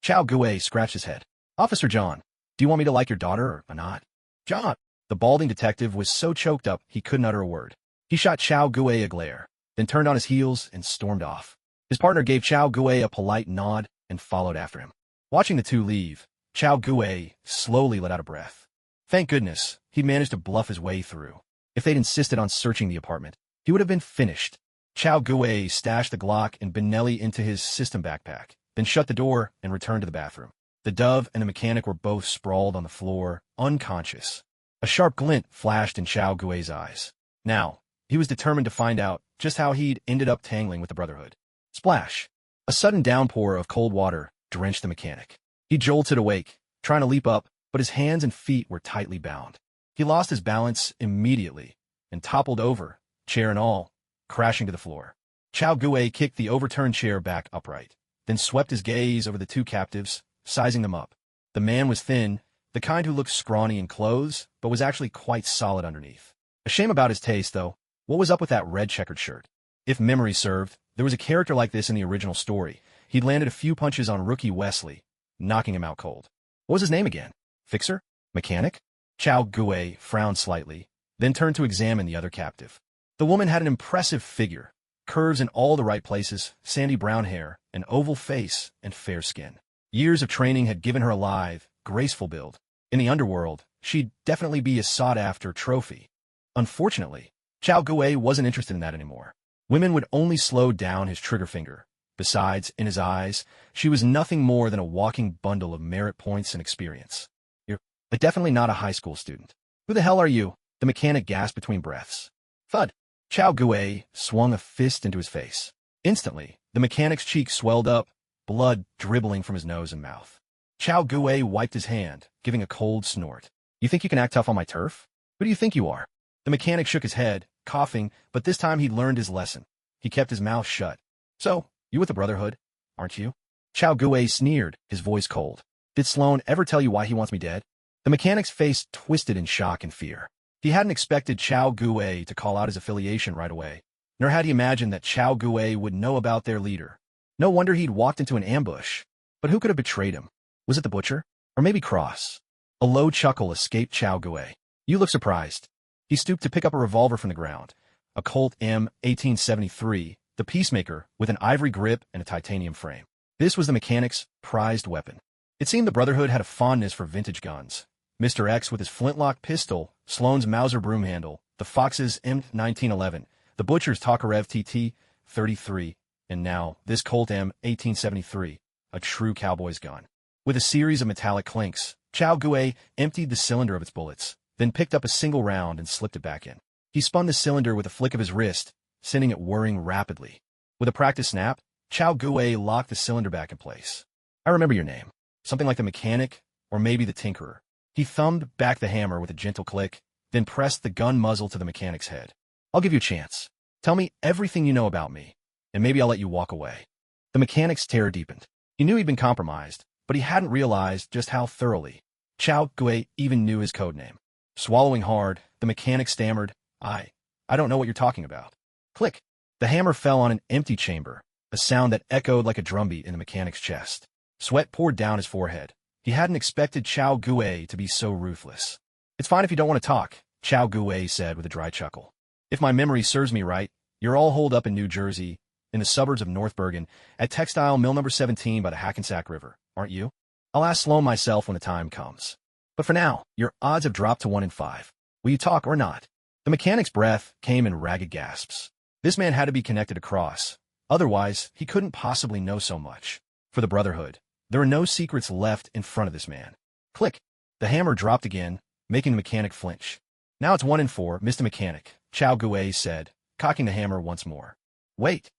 S1: Chow Gui scratched his head. Officer John, do you want me to like your daughter or not? John! The balding detective was so choked up he couldn't utter a word. He shot Chow Gui a glare, then turned on his heels and stormed off. His partner gave Chow Gui a polite nod and followed after him. Watching the two leave, Chow Gui slowly let out a breath. Thank goodness, he'd managed to bluff his way through. If they'd insisted on searching the apartment, he would have been finished. Chow Gui stashed the Glock and Benelli into his system backpack, then shut the door and returned to the bathroom. The Dove and the mechanic were both sprawled on the floor, unconscious. A sharp glint flashed in Chow Gui's eyes. Now, he was determined to find out just how he'd ended up tangling with the Brotherhood. Splash! A sudden downpour of cold water drenched the mechanic. He jolted awake, trying to leap up, but his hands and feet were tightly bound. He lost his balance immediately and toppled over, chair and all, crashing to the floor. Chow Gui kicked the overturned chair back upright, then swept his gaze over the two captives, sizing them up. The man was thin, the kind who looked scrawny in clothes, but was actually quite solid underneath. A shame about his taste, though. What was up with that red checkered shirt? If memory served, there was a character like this in the original story. He'd landed a few punches on rookie Wesley, knocking him out cold. What was his name again? Fixer? Mechanic? Chow Gui frowned slightly, then turned to examine the other captive. The woman had an impressive figure, curves in all the right places, sandy brown hair, an oval face, and fair skin. Years of training had given her a lithe, graceful build. In the underworld, she'd definitely be a sought-after trophy. Unfortunately, Chow Gui wasn't interested in that anymore. Women would only slow down his trigger finger. Besides, in his eyes, she was nothing more than a walking bundle of merit points and experience. You're definitely not a high school student. Who the hell are you? The mechanic gasped between breaths. Thud! Chow Gui swung a fist into his face. Instantly, the mechanic's cheek swelled up, blood dribbling from his nose and mouth. Chow Gui wiped his hand, giving a cold snort. You think you can act tough on my turf? Who do you think you are? The mechanic shook his head, coughing, but this time he'd learned his lesson. He kept his mouth shut. So, you with the Brotherhood, aren't you? Chow Gui sneered, his voice cold. Did Sloan ever tell you why he wants me dead? The mechanic's face twisted in shock and fear. He hadn't expected Chow Gui to call out his affiliation right away, nor had he imagined that Chow Gui would know about their leader. No wonder he'd walked into an ambush. But who could have betrayed him? Was it the butcher? Or maybe Cross? A low chuckle escaped Chow Gui. You look surprised. He stooped to pick up a revolver from the ground. A Colt M1873, the Peacemaker, with an ivory grip and a titanium frame. This was the mechanic's prized weapon. It seemed the Brotherhood had a fondness for vintage guns. Mr. X with his flintlock pistol, Sloan's Mauser broom handle, the Fox's M1911, the Butcher's Tokarev TT-33, and now this Colt M1873, a true cowboy's gun. With a series of metallic clinks, Chow Gui emptied the cylinder of its bullets, then picked up a single round and slipped it back in. He spun the cylinder with a flick of his wrist, sending it whirring rapidly. With a practice snap, Chow Gui locked the cylinder back in place. I remember your name. Something like the Mechanic, or maybe the Tinkerer. He thumbed back the hammer with a gentle click, then pressed the gun muzzle to the mechanic's head. I'll give you a chance. Tell me everything you know about me, and maybe I'll let you walk away. The mechanic's terror deepened. He knew he'd been compromised, but he hadn't realized just how thoroughly. Chow Gui even knew his code name. Swallowing hard, the mechanic stammered, I don't know what you're talking about. Click. The hammer fell on an empty chamber, a sound that echoed like a drumbeat in the mechanic's chest. Sweat poured down his forehead. He hadn't expected Chow Gui to be so ruthless. It's fine if you don't want to talk, Chow Gui said with a dry chuckle. If my memory serves me right, you're all holed up in New Jersey, in the suburbs of North Bergen, at Textile Mill number 17 by the Hackensack River, aren't you? I'll ask Sloan myself when the time comes. But for now, your odds have dropped to 1 in 5. Will you talk or not? The mechanic's breath came in ragged gasps. This man had to be connected across. Otherwise, he couldn't possibly know so much. For the Brotherhood, there are no secrets left in front of this man. Click. The hammer dropped again, making the mechanic flinch. Now it's 1 in 4, Mr. Mechanic, Chao Gui said, cocking the hammer once more. Wait,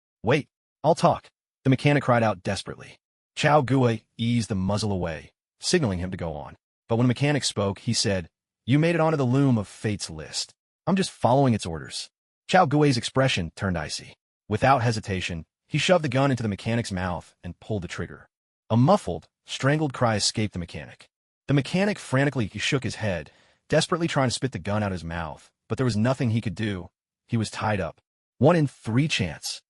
S1: I'll talk. The mechanic cried out desperately. Chao Gui eased the muzzle away, signaling him to go on. But when the mechanic spoke, he said, You made it onto the loom of fate's list. I'm just following its orders. Chao Gui's expression turned icy. Without hesitation, he shoved the gun into the mechanic's mouth and pulled the trigger. A muffled, strangled cry escaped the mechanic. The mechanic frantically shook his head, desperately trying to spit the gun out of his mouth, but there was nothing he could do. He was tied up. 1 in 3 chance.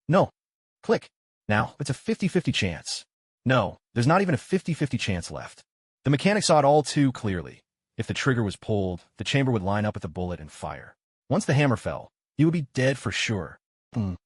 S1: No. Click. Now, it's a 50-50 chance. No, there's not even a 50-50 chance left. The mechanic saw it all too clearly. If the trigger was pulled, the chamber would line up with the bullet and fire. Once the hammer fell, he would be dead for sure. The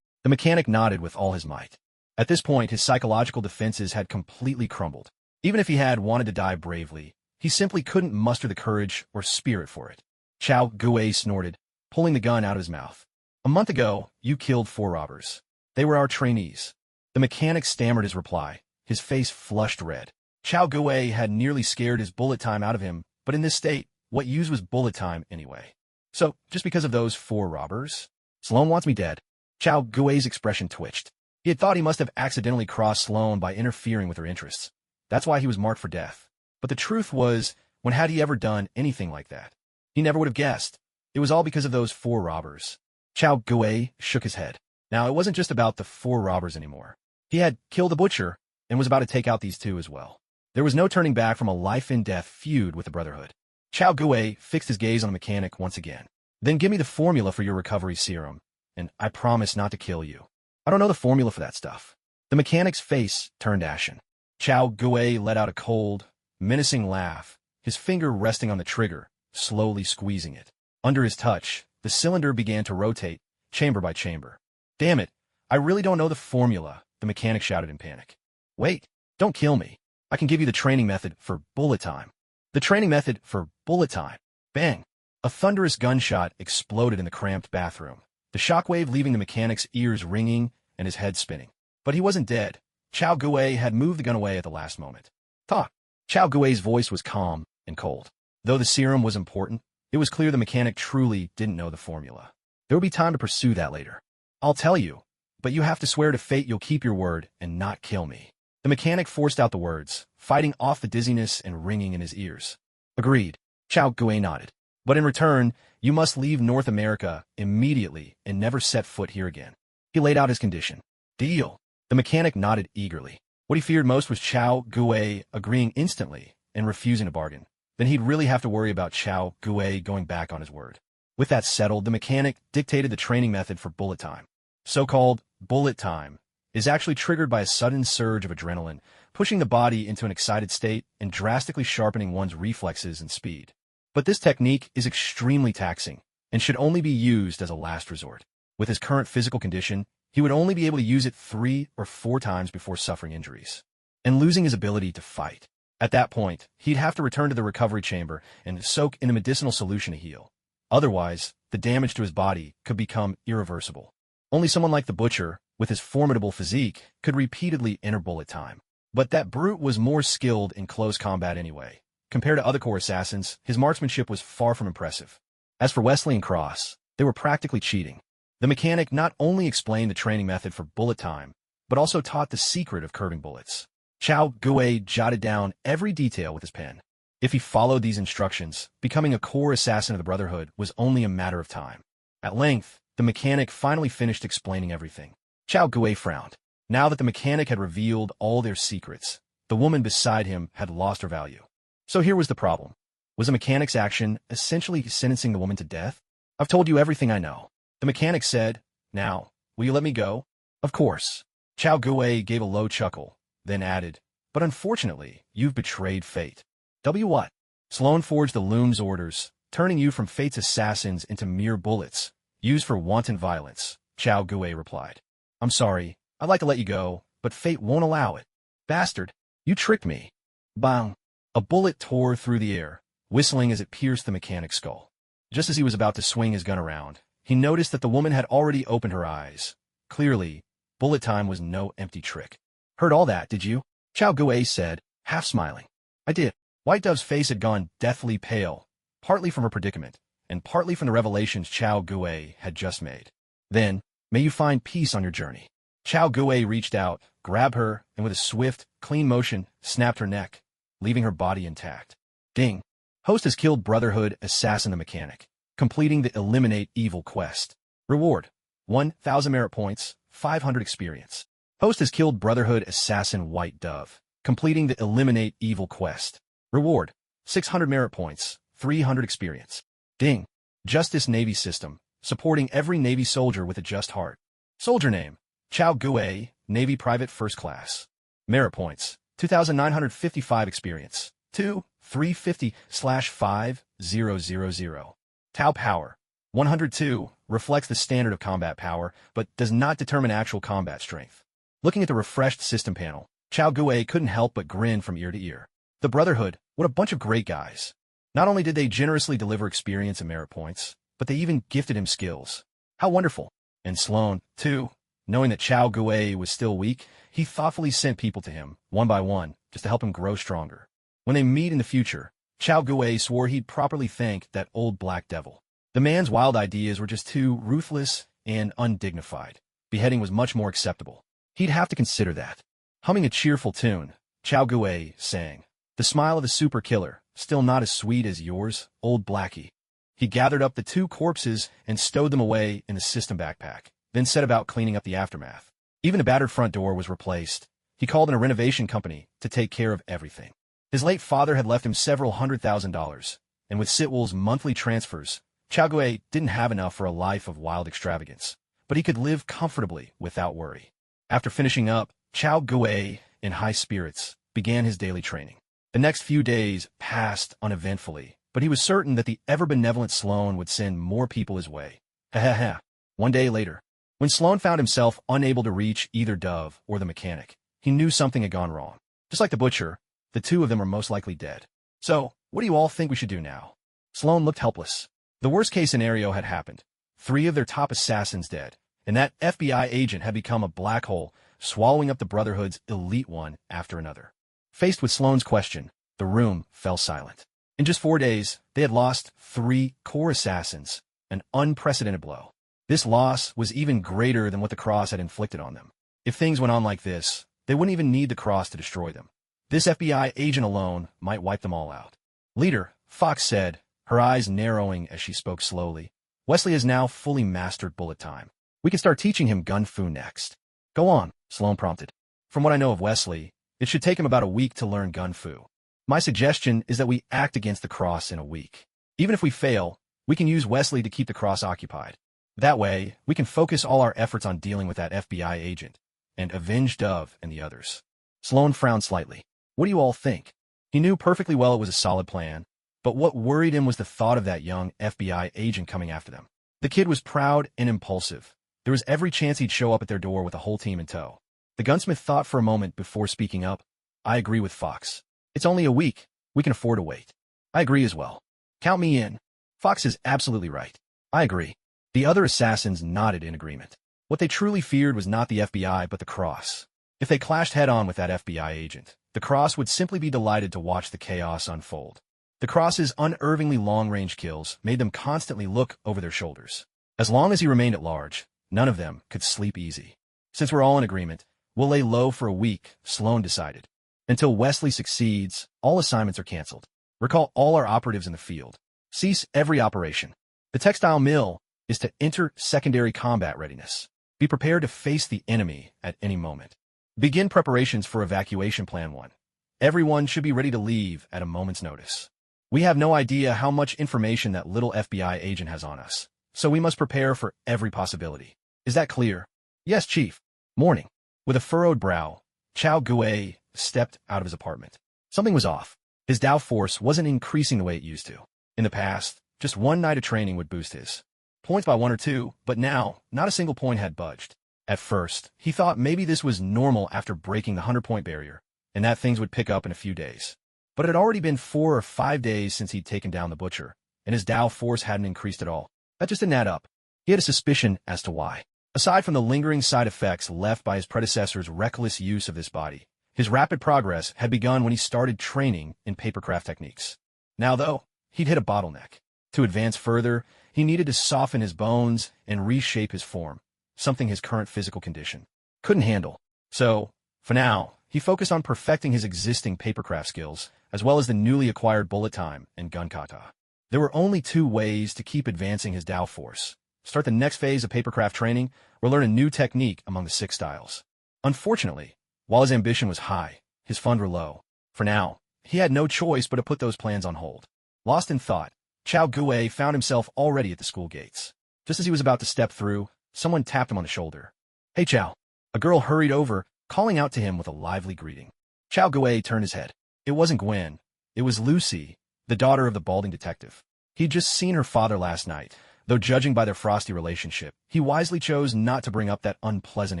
S1: mechanic nodded with all his might. At this point, his psychological defenses had completely crumbled. Even if he had wanted to die bravely, he simply couldn't muster the courage or spirit for it. Chao Gui snorted, pulling the gun out of his mouth. A month ago, you killed 4 robbers. They were our trainees. The mechanic stammered his reply, his face flushed red. Chao Gui had nearly scared his bullet time out of him, but in this state, what use was bullet time anyway? So, just because of those 4 robbers? Sloan wants me dead. Chao Gui's expression twitched. He had thought he must have accidentally crossed Sloan by interfering with her interests. That's why he was marked for death. But the truth was, when had he ever done anything like that? He never would have guessed. It was all because of those 4 robbers. Chao Gui shook his head. Now, it wasn't just about the 4 robbers anymore. He had killed the butcher and was about to take out these 2 as well. There was no turning back from a life-and-death feud with the Brotherhood. Chao Gui fixed his gaze on the mechanic once again. Then give me the formula for your recovery serum, and I promise not to kill you. I don't know the formula for that stuff. The mechanic's face turned ashen. Chao Gui let out a cold, menacing laugh, his finger resting on the trigger, slowly squeezing it. Under his touch, the cylinder began to rotate, chamber by chamber. Damn it, I really don't know the formula, the mechanic shouted in panic. Wait, don't kill me. I can give you the training method for bullet time. The training method for bullet time. Bang! A thunderous gunshot exploded in the cramped bathroom, the shockwave leaving the mechanic's ears ringing and his head spinning. But he wasn't dead. Chao Gui had moved the gun away at the last moment. Talk. Chao Gui's voice was calm and cold. Though the serum was important, it was clear the mechanic truly didn't know the formula. There would be time to pursue that later. I'll tell you, but you have to swear to fate you'll keep your word and not kill me. The mechanic forced out the words, fighting off the dizziness and ringing in his ears. Agreed. Chao Gui nodded. But in return, you must leave North America immediately and never set foot here again. He laid out his condition. Deal. The mechanic nodded eagerly. What he feared most was Chao Gui agreeing instantly and refusing to bargain. Then he'd really have to worry about Chao Gui going back on his word. With that settled, the mechanic dictated the training method for bullet time. So-called bullet time is actually triggered by a sudden surge of adrenaline, pushing the body into an excited state and drastically sharpening one's reflexes and speed. But this technique is extremely taxing and should only be used as a last resort. With his current physical condition, he would only be able to use it 3 or 4 times before suffering injuries and losing his ability to fight. At that point, he'd have to return to the recovery chamber and soak in a medicinal solution to heal. Otherwise, the damage to his body could become irreversible. Only someone like the butcher, with his formidable physique, could repeatedly enter bullet time. But that brute was more skilled in close combat anyway. Compared to other core assassins, his marksmanship was far from impressive. As for Wesley and Cross, they were practically cheating. The mechanic not only explained the training method for bullet time, but also taught the secret of curving bullets. Chao Gui jotted down every detail with his pen. If he followed these instructions, becoming a core assassin of the Brotherhood was only a matter of time. At length, the mechanic finally finished explaining everything. Chao Gui frowned. Now that the mechanic had revealed all their secrets, the woman beside him had lost her value. So here was the problem. Was the mechanic's action essentially sentencing the woman to death? I've told you everything I know. The mechanic said, Now, will you let me go? Of course. Chao Gui gave a low chuckle, then added, But unfortunately, you've betrayed fate. What? Sloan forged the loom's orders, turning you from fate's assassins into mere bullets, used for wanton violence, Chao Gui replied. I'm sorry, I'd like to let you go, but fate won't allow it. Bastard, you tricked me. Bang. A bullet tore through the air, whistling as it pierced the mechanic's skull. Just as he was about to swing his gun around, he noticed that the woman had already opened her eyes. Clearly, bullet time was no empty trick. "Heard all that, did you?" Chao Guei said, half smiling. "I did." White Dove's face had gone deathly pale, partly from her predicament, and partly from the revelations Chao Guei had just made. "Then, may you find peace on your journey." Chao Guei reached out, grabbed her, and with a swift, clean motion, snapped her neck, leaving her body intact. Ding! Host has killed Brotherhood Assassin the Mechanic, completing the Eliminate Evil quest. Reward: 1,000 merit points, 500 experience. Host has killed Brotherhood Assassin White Dove, completing the Eliminate Evil quest. Reward: 600 merit points, 300 experience. Ding! Justice Navy System, supporting every Navy soldier with a just heart. Soldier name: Chao Guei, Navy Private First Class. Merit points: 2,955 experience. 2,350/5000. Tau power: 102, reflects the standard of combat power, but does not determine actual combat strength. Looking at the refreshed system panel, Chao Guei couldn't help but grin from ear to ear. The Brotherhood, what a bunch of great guys. Not only did they generously deliver experience and merit points, but they even gifted him skills. How wonderful. And Sloan, too. Knowing that Chao Guei was still weak, he thoughtfully sent people to him, one by one, just to help him grow stronger. When they meet in the future, Chao Guei swore he'd properly thank that old black devil. The man's wild ideas were just too ruthless and undignified. Beheading was much more acceptable. He'd have to consider that. Humming a cheerful tune, Chao Guei sang, "The smile of a super killer, still not as sweet as yours, old blackie." He gathered up the two corpses and stowed them away in the system backpack, then set about cleaning up the aftermath. Even the battered front door was replaced. He called in a renovation company to take care of everything. His late father had left him several $100,000, and with Sitwell's monthly transfers, Chao Guei didn't have enough for a life of wild extravagance, but he could live comfortably without worry. After finishing up, Chao Guei, in high spirits, began his daily training. The next few days passed uneventfully, but he was certain that the ever-benevolent Sloan would send more people his way. Ha. One day later, when Sloan found himself unable to reach either Dove or the mechanic, he knew something had gone wrong. Just like the butcher, the two of them are most likely dead. "So, what do you all think we should do now?" Sloan looked helpless. The worst-case scenario had happened. 3 of their top assassins dead, and that FBI agent had become a black hole, swallowing up the Brotherhood's elite one after another. Faced with Sloan's question, the room fell silent. In just 4 days, they had lost 3 core assassins, an unprecedented blow. This loss was even greater than what the Cross had inflicted on them. If things went on like this, they wouldn't even need the Cross to destroy them. This FBI agent alone might wipe them all out. "Leader," Fox said, her eyes narrowing as she spoke slowly, "Wesley has now fully mastered bullet time. We can start teaching him gun fu next." "Go on," Sloan prompted. "From what I know of Wesley, it should take him about a week to learn gun fu. My suggestion is that we act against the Cross in a week. Even if we fail, we can use Wesley to keep the Cross occupied. That way, we can focus all our efforts on dealing with that FBI agent and avenge Dove and the others." Sloan frowned slightly. What do you all think? He knew perfectly well it was a solid plan, but what worried him was the thought of that young FBI agent coming after them. The kid was proud and impulsive. There was every chance he'd show up at their door with a whole team in tow. The gunsmith thought for a moment before speaking up. "I agree with Fox. It's only a week. We can afford to wait." "I agree as well. Count me in." "Fox is absolutely right." "I agree." The other assassins nodded in agreement. What they truly feared was not the FBI but the Cross. If they clashed head-on with that FBI agent, the Cross would simply be delighted to watch the chaos unfold. The Cross's unervingly long-range kills made them constantly look over their shoulders. As long as he remained at large, none of them could sleep easy. "Since we're all in agreement, we'll lay low for a week," Sloan decided. "Until Wesley succeeds, all assignments are canceled. Recall all our operatives in the field. Cease every operation. The textile mill is to enter secondary combat readiness. Be prepared to face the enemy at any moment. Begin preparations for evacuation plan 1. Everyone should be ready to leave at a moment's notice. We have no idea how much information that little FBI agent has on us, so we must prepare for every possibility. Is that clear?" "Yes, Chief." Morning. With a furrowed brow, Chao Guei stepped out of his apartment. Something was off. His Dao force wasn't increasing the way it used to. In the past, just one night of training would boost his points by 1 or 2, but now, not a single point had budged. At first, he thought maybe this was normal after breaking the 100-point barrier, and that things would pick up in a few days. But it had already been 4 or 5 days since he'd taken down the butcher, and his Dao force hadn't increased at all. That just didn't add up. He had a suspicion as to why. Aside from the lingering side effects left by his predecessor's reckless use of this body, his rapid progress had begun when he started training in papercraft techniques. Now, though, he'd hit a bottleneck. To advance further, he needed to soften his bones and reshape his form, something his current physical condition couldn't handle. So, for now, he focused on perfecting his existing papercraft skills, as well as the newly acquired bullet time and gun kata. There were only 2 ways to keep advancing his Dao force: start the next phase of papercraft training, or learn a new technique among the 6 styles. Unfortunately, while his ambition was high, his funds were low. For now, he had no choice but to put those plans on hold. Lost in thought, Chao Gui found himself already at the school gates. Just as he was about to step through, someone tapped him on the shoulder. "Hey, Chao." A girl hurried over, calling out to him with a lively greeting. Chao Gui turned his head. It wasn't Gwen. It was Lucy, the daughter of the balding detective. He'd just seen her father last night, though judging by their frosty relationship, he wisely chose not to bring up that unpleasant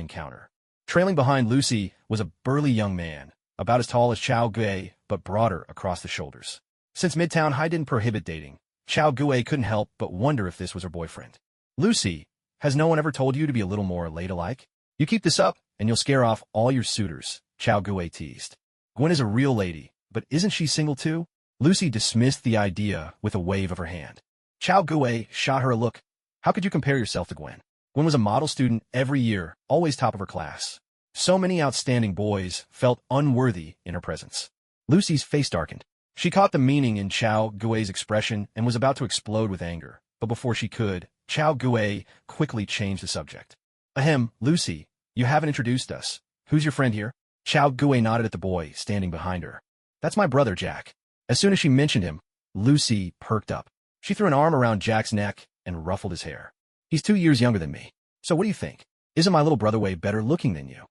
S1: encounter. Trailing behind Lucy was a burly young man, about as tall as Chao Gui, but broader across the shoulders. Since Midtown High didn't prohibit dating, Chao Gui couldn't help but wonder if this was her boyfriend. "Lucy, has no one ever told you to be a little more ladylike? You keep this up, and you'll scare off all your suitors," Chao Gui teased. "Gwen is a real lady, but isn't she single too?" Lucy dismissed the idea with a wave of her hand. Chao Gui shot her a look. "How could you compare yourself to Gwen? Gwen was a model student every year, always top of her class. So many outstanding boys felt unworthy in her presence." Lucy's face darkened. She caught the meaning in Chao Gui's expression and was about to explode with anger. But before she could, Chao Gui quickly changed the subject. "Ahem, Lucy, you haven't introduced us. Who's your friend here?" Chao Gui nodded at the boy standing behind her. "That's my brother, Jack." As soon as she mentioned him, Lucy perked up. She threw an arm around Jack's neck and ruffled his hair. "He's 2 years younger than me. So what do you think? Isn't my little brother way better looking than you?"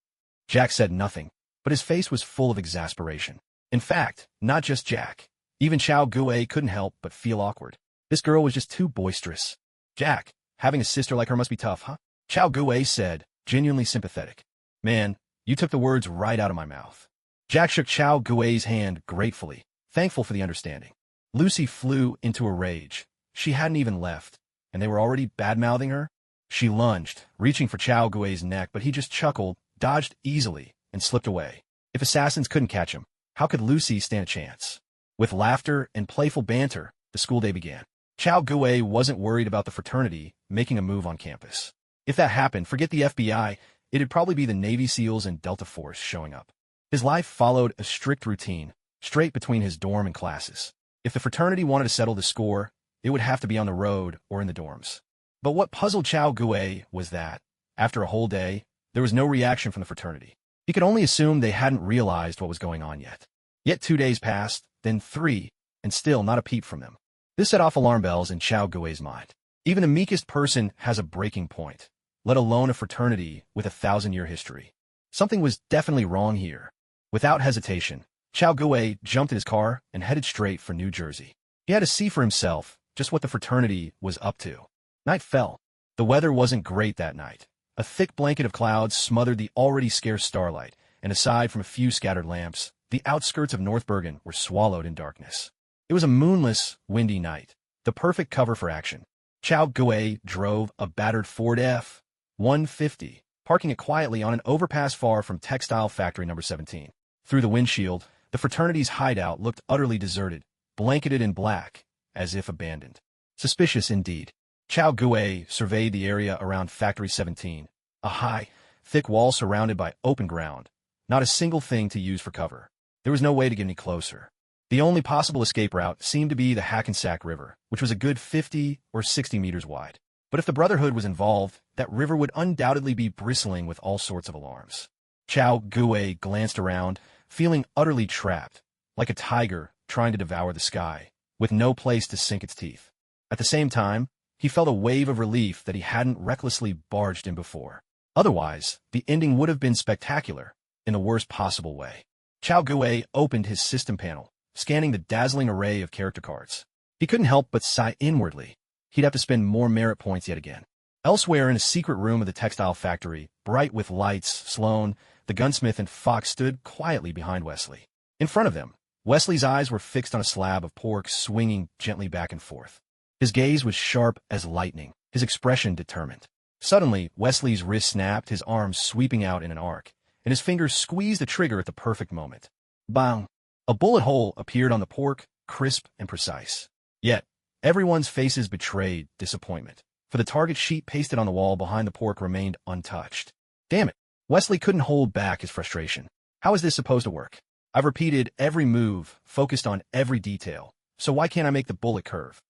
S1: Jack said nothing, but his face was full of exasperation. In fact, not just Jack. Even Chao Gui couldn't help but feel awkward. This girl was just too boisterous. "Jack, having a sister like her must be tough, huh?" Chao Gui said, genuinely sympathetic. "Man, you took the words right out of my mouth." Jack shook Chao Gui's hand gratefully, thankful for the understanding. Lucy flew into a rage. She hadn't even left, and they were already bad-mouthing her? She lunged, reaching for Chao Gui's neck, but he just chuckled, dodged easily, and slipped away. If assassins couldn't catch him, how could Lucy stand a chance? With laughter and playful banter, the school day began. Chao Gui wasn't worried about the fraternity making a move on campus. If that happened, forget the FBI, it'd probably be the Navy SEALs and Delta Force showing up. His life followed a strict routine, straight between his dorm and classes. If the fraternity wanted to settle the score, it would have to be on the road or in the dorms. But what puzzled Chao Gui was that, after a whole day, there was no reaction from the fraternity. He could only assume they hadn't realized what was going on yet. Yet 2 days passed, then 3, and still not a peep from them. This set off alarm bells in Chao Gui's mind. Even the meekest person has a breaking point, let alone a fraternity with a 1,000-year history. Something was definitely wrong here. Without hesitation, Chao Gui jumped in his car and headed straight for New Jersey. He had to see for himself just what the fraternity was up to. Night fell. The weather wasn't great that night. A thick blanket of clouds smothered the already scarce starlight, and aside from a few scattered lamps, the outskirts of North Bergen were swallowed in darkness. It was a moonless, windy night, the perfect cover for action. Chao Gui drove a battered Ford F-150, parking it quietly on an overpass far from Textile Factory No. 17. Through the windshield, the fraternity's hideout looked utterly deserted, blanketed in black, as if abandoned. Suspicious indeed. Chao Gui surveyed the area around Factory 17, a high, thick wall surrounded by open ground, not a single thing to use for cover. There was no way to get any closer. The only possible escape route seemed to be the Hackensack River, which was a good 50 or 60 meters wide. But if the Brotherhood was involved, that river would undoubtedly be bristling with all sorts of alarms. Chao Gui glanced around, feeling utterly trapped, like a tiger trying to devour the sky, with no place to sink its teeth. At the same time, he felt a wave of relief that he hadn't recklessly barged in before. Otherwise, the ending would have been spectacular, in the worst possible way. Chao Gui opened his system panel, scanning the dazzling array of character cards. He couldn't help but sigh inwardly. He'd have to spend more merit points yet again. Elsewhere in a secret room of the textile factory, bright with lights, Sloane, the gunsmith, and Fox stood quietly behind Wesley. In front of them, Wesley's eyes were fixed on a slab of pork swinging gently back and forth. His gaze was sharp as lightning, his expression determined. Suddenly, Wesley's wrist snapped, his arms sweeping out in an arc, and his fingers squeezed the trigger at the perfect moment. Bang! A bullet hole appeared on the pork, crisp and precise. Yet, everyone's faces betrayed disappointment, for the target sheet pasted on the wall behind the pork remained untouched. Damn it! Wesley couldn't hold back his frustration. How is this supposed to work? I've repeated every move, focused on every detail, so why can't I make the bullet curve?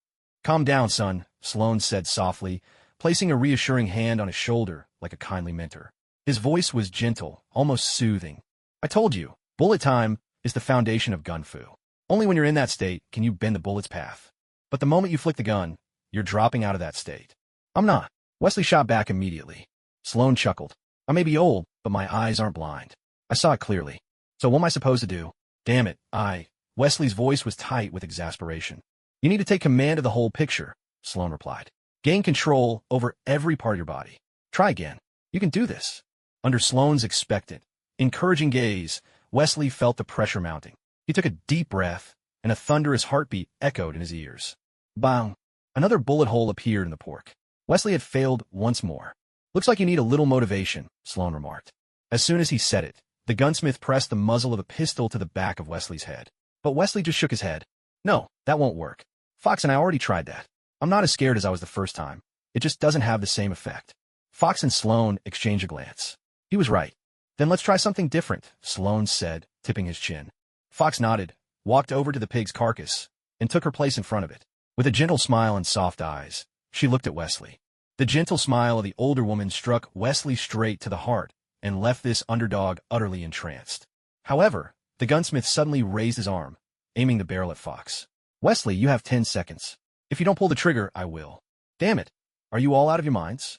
S1: Calm down, son, Sloan said softly, placing a reassuring hand on his shoulder like a kindly mentor. His voice was gentle, almost soothing. I told you, bullet time is the foundation of gun fu. Only when you're in that state can you bend the bullet's path. But the moment you flick the gun, you're dropping out of that state. I'm not. Wesley shot back immediately. Sloan chuckled. I may be old, but my eyes aren't blind. I saw it clearly. So what am I supposed to do? Damn it, Wesley's voice was tight with exasperation. You need to take command of the whole picture, Sloan replied. Gain control over every part of your body. Try again. You can do this. Under Sloan's expectant, encouraging gaze, Wesley felt the pressure mounting. He took a deep breath, and a thunderous heartbeat echoed in his ears. Bang! Another bullet hole appeared in the pork. Wesley had failed once more. Looks like you need a little motivation, Sloan remarked. As soon as he said it, the gunsmith pressed the muzzle of a pistol to the back of Wesley's head. But Wesley just shook his head. No, that won't work. Fox and I already tried that. I'm not as scared as I was the first time. It just doesn't have the same effect. Fox and Sloan exchanged a glance. He was right. Then let's try something different, Sloan said, tipping his chin. Fox nodded, walked over to the pig's carcass, and took her place in front of it. With a gentle smile and soft eyes, she looked at Wesley. The gentle smile of the older woman struck Wesley straight to the heart and left this underdog utterly entranced. However, the gunsmith suddenly raised his arm, aiming the barrel at Fox. Wesley, you have 10 seconds. If you don't pull the trigger, I will. Damn it. Are you all out of your minds?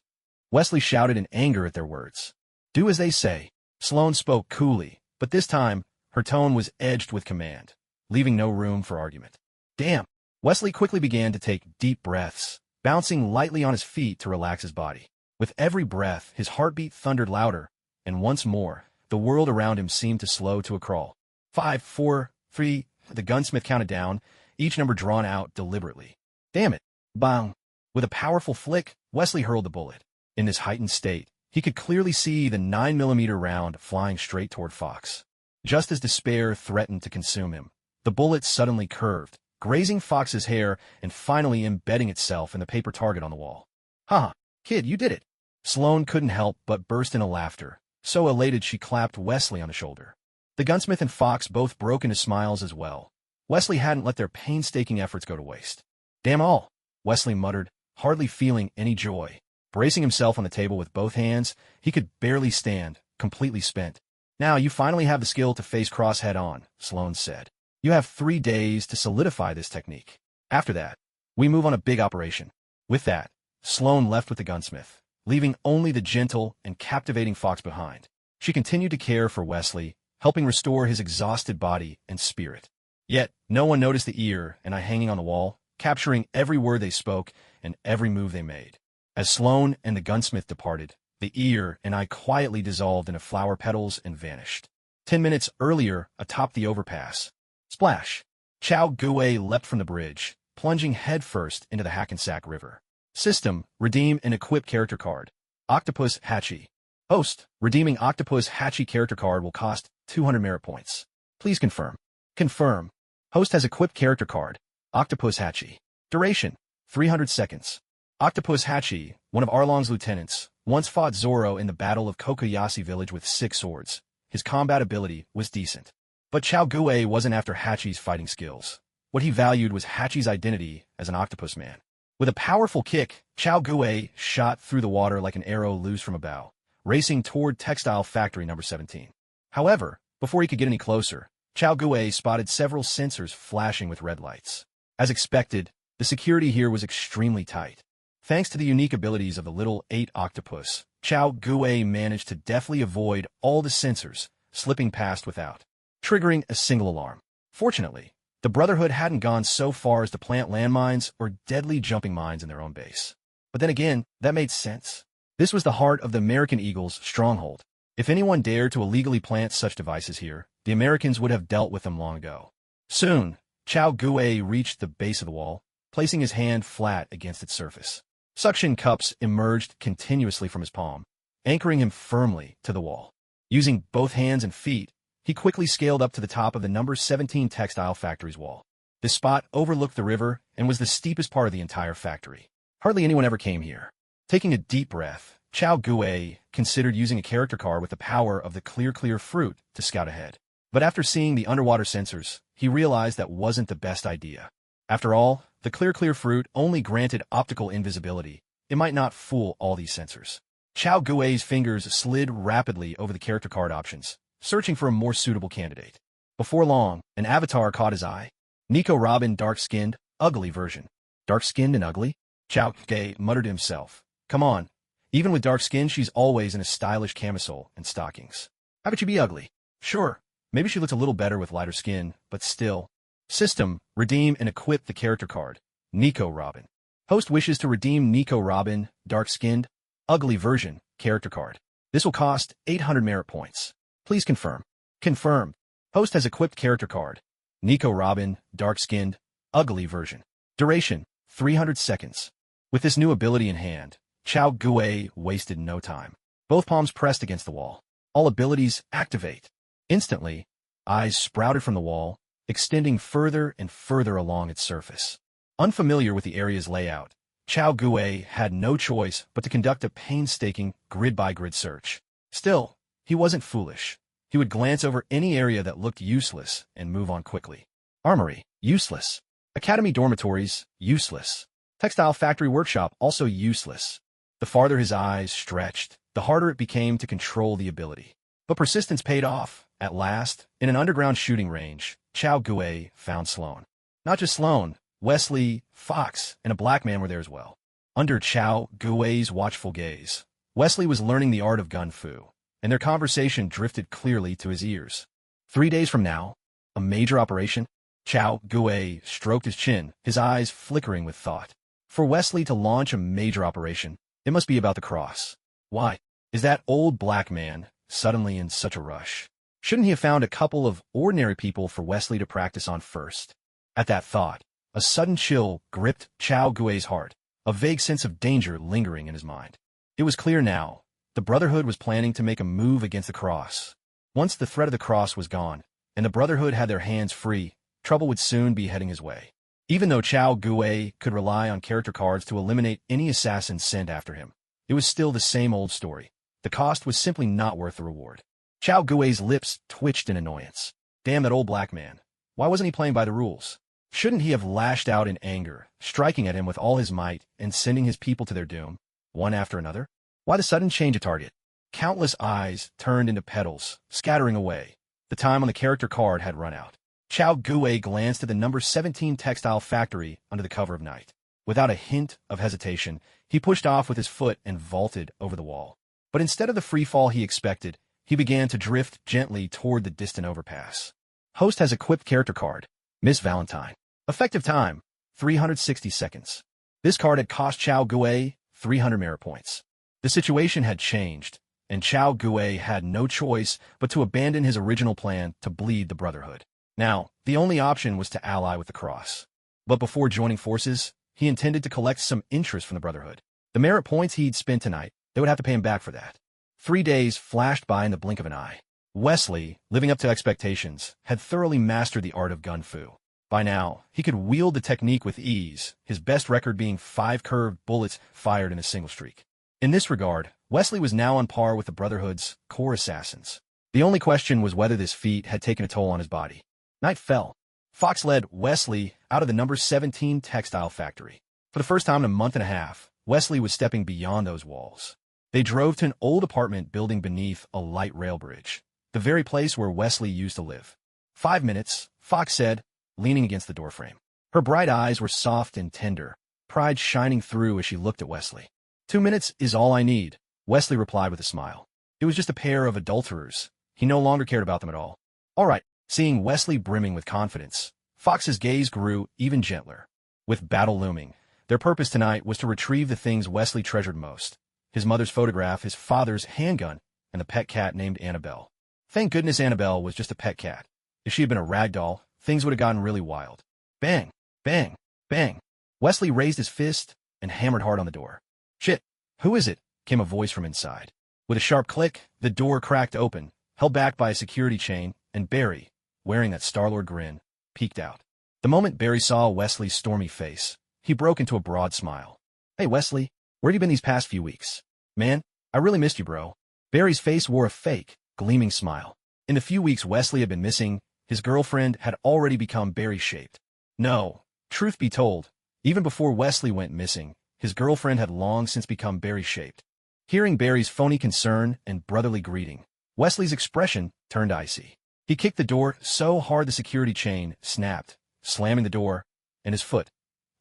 S1: Wesley shouted in anger at their words. Do as they say. Sloan spoke coolly, but this time, her tone was edged with command, leaving no room for argument. Damn. Wesley quickly began to take deep breaths, bouncing lightly on his feet to relax his body. With every breath, his heartbeat thundered louder, and once more, the world around him seemed to slow to a crawl. 5, 4, 3, the gunsmith counted down, each number drawn out deliberately. Damn it. Bang. With a powerful flick, Wesley hurled the bullet. In this heightened state, he could clearly see the 9mm round flying straight toward Fox. Just as despair threatened to consume him, the bullet suddenly curved, grazing Fox's hair and finally embedding itself in the paper target on the wall. Haha, kid, you did it. Sloan couldn't help but burst into laughter, so elated she clapped Wesley on the shoulder. The gunsmith and Fox both broke into smiles as well. Wesley hadn't let their painstaking efforts go to waste. Damn all, Wesley muttered, hardly feeling any joy. Bracing himself on the table with both hands, he could barely stand, completely spent. Now you finally have the skill to face Cross head-on, Sloan said. You have 3 days to solidify this technique. After that, we move on a big operation. With that, Sloan left with the gunsmith, leaving only the gentle and captivating Fox behind. She continued to care for Wesley, helping restore his exhausted body and spirit. Yet, no one noticed the ear and eye hanging on the wall, capturing every word they spoke and every move they made. As Sloan and the gunsmith departed, the ear and eye quietly dissolved into flower petals and vanished. 10 minutes earlier, atop the overpass. Splash! Chow Gue leapt from the bridge, plunging headfirst into the Hackensack River. System, redeem an equipped character card. Octopus Hachi. Host, redeeming Octopus Hachi character card will cost 200 merit points. Please confirm. Confirm. Host has equipped character card. Octopus Hachi. Duration, 300 seconds. Octopus Hachi, one of Arlong's lieutenants, once fought Zoro in the Battle of Kokoyashi Village with 6 swords. His combat ability was decent. But Chow Gue wasn't after Hachi's fighting skills. What he valued was Hachi's identity as an octopus man. With a powerful kick, Chow Gue shot through the water like an arrow loose from a bow, racing toward Textile Factory number 17. However, before he could get any closer, Chow Gue spotted several sensors flashing with red lights. As expected, the security here was extremely tight. Thanks to the unique abilities of the Little 8 octopus, Chow Gue managed to deftly avoid all the sensors, slipping past without triggering a single alarm. Fortunately, the Brotherhood hadn't gone so far as to plant landmines or deadly jumping mines in their own base. But then again, that made sense. This was the heart of the American Eagle's stronghold. If anyone dared to illegally plant such devices here, the Americans would have dealt with them long ago. Soon, Chao Gue reached the base of the wall, placing his hand flat against its surface. Suction cups emerged continuously from his palm, anchoring him firmly to the wall. Using both hands and feet, he quickly scaled up to the top of the number 17 textile factory's wall. This spot overlooked the river and was the steepest part of the entire factory. Hardly anyone ever came here. Taking a deep breath, Chao Gue considered using a character card with the power of the clear fruit to scout ahead. But after seeing the underwater sensors, he realized that wasn't the best idea. After all, the clear fruit only granted optical invisibility. It might not fool all these sensors. Chao Gue's fingers slid rapidly over the character card options, searching for a more suitable candidate. Before long, an avatar caught his eye. Nico Robin, dark-skinned, ugly version. Dark-skinned and ugly? Chao Gue muttered to himself. Come on. Even with dark skin, she's always in a stylish camisole and stockings. How could she be ugly? Sure, maybe she looks a little better with lighter skin, but still. System, redeem and equip the character card. Nico Robin. Host wishes to redeem Nico Robin, dark-skinned, ugly version, character card. This will cost 800 merit points. Please confirm. Confirmed. Host has equipped character card. Nico Robin, dark-skinned, ugly version. Duration, 300 seconds. With this new ability in hand, Chao Gue wasted no time. Both palms pressed against the wall. All abilities activate. Instantly, eyes sprouted from the wall, extending further and further along its surface. Unfamiliar with the area's layout, Chao Gue had no choice but to conduct a painstaking grid-by-grid search. Still, he wasn't foolish. He would glance over any area that looked useless and move on quickly. Armory, useless. Academy dormitories, useless. Textile factory workshop, also useless. The farther his eyes stretched, the harder it became to control the ability. But persistence paid off. At last, in an underground shooting range, Chao Gue found Sloan. Not just Sloan, Wesley, Fox, and a black man were there as well. Under Chao Gue's watchful gaze, Wesley was learning the art of gun fu, and their conversation drifted clearly to his ears. 3 days from now, a major operation? Chao Gue stroked his chin, his eyes flickering with thought. For Wesley to launch a major operation, it must be about the cross. Why is that old black man suddenly in such a rush? Shouldn't he have found a couple of ordinary people for Wesley to practice on first? At that thought, a sudden chill gripped Chao Gue's heart, a vague sense of danger lingering in his mind. It was clear now. The Brotherhood was planning to make a move against the cross. Once the threat of the cross was gone, and the Brotherhood had their hands free, trouble would soon be heading his way. Even though Chao Gue could rely on character cards to eliminate any assassin sent after him, it was still the same old story. The cost was simply not worth the reward. Chao Gue's lips twitched in annoyance. Damn that old black man. Why wasn't he playing by the rules? Shouldn't he have lashed out in anger, striking at him with all his might and sending his people to their doom, one after another? Why the sudden change of target? Countless eyes turned into petals, scattering away. The time on the character card had run out. Chao Gue glanced at the number 17 textile factory under the cover of night. Without a hint of hesitation, he pushed off with his foot and vaulted over the wall. But instead of the free fall he expected, he began to drift gently toward the distant overpass. Host has equipped character card, Miss Valentine. Effective time, 360 seconds. This card had cost Chao Gue 300 merit points. The situation had changed, and Chao Gue had no choice but to abandon his original plan to bleed the Brotherhood. Now, the only option was to ally with the Cross. But before joining forces, he intended to collect some interest from the Brotherhood. The merit points he'd spent tonight, they would have to pay him back for that. 3 days flashed by in the blink of an eye. Wesley, living up to expectations, had thoroughly mastered the art of gun fu. By now, he could wield the technique with ease, his best record being 5 curved bullets fired in a single streak. In this regard, Wesley was now on par with the Brotherhood's core assassins. The only question was whether this feat had taken a toll on his body. Night fell. Fox led Wesley out of the number 17 textile factory. For the first time in a month and a half, Wesley was stepping beyond those walls. They drove to an old apartment building beneath a light rail bridge, the very place where Wesley used to live. 5 minutes, Fox said, leaning against the doorframe. Her bright eyes were soft and tender, pride shining through as she looked at Wesley. 2 minutes is all I need, Wesley replied with a smile. It was just a pair of adulterers. He no longer cared about them at all. All right. Seeing Wesley brimming with confidence, Fox's gaze grew even gentler. With battle looming, their purpose tonight was to retrieve the things Wesley treasured most: his mother's photograph, his father's handgun, and the pet cat named Annabelle. Thank goodness Annabelle was just a pet cat. If she had been a rag doll, things would have gotten really wild. Bang, bang, bang. Wesley raised his fist and hammered hard on the door. Shit, who is it? Came a voice from inside. With a sharp click, the door cracked open, held back by a security chain, and Barry, wearing that Star-Lord grin, peeked out. The moment Barry saw Wesley's stormy face, he broke into a broad smile. Hey Wesley, where you been these past few weeks? Man, I really missed you, bro. Barry's face wore a fake, gleaming smile. In the few weeks Wesley had been missing, his girlfriend had already become Barry-shaped. No, truth be told, even before Wesley went missing, his girlfriend had long since become Barry-shaped. Hearing Barry's phony concern and brotherly greeting, Wesley's expression turned icy. He kicked the door so hard the security chain snapped, slamming the door, and his foot,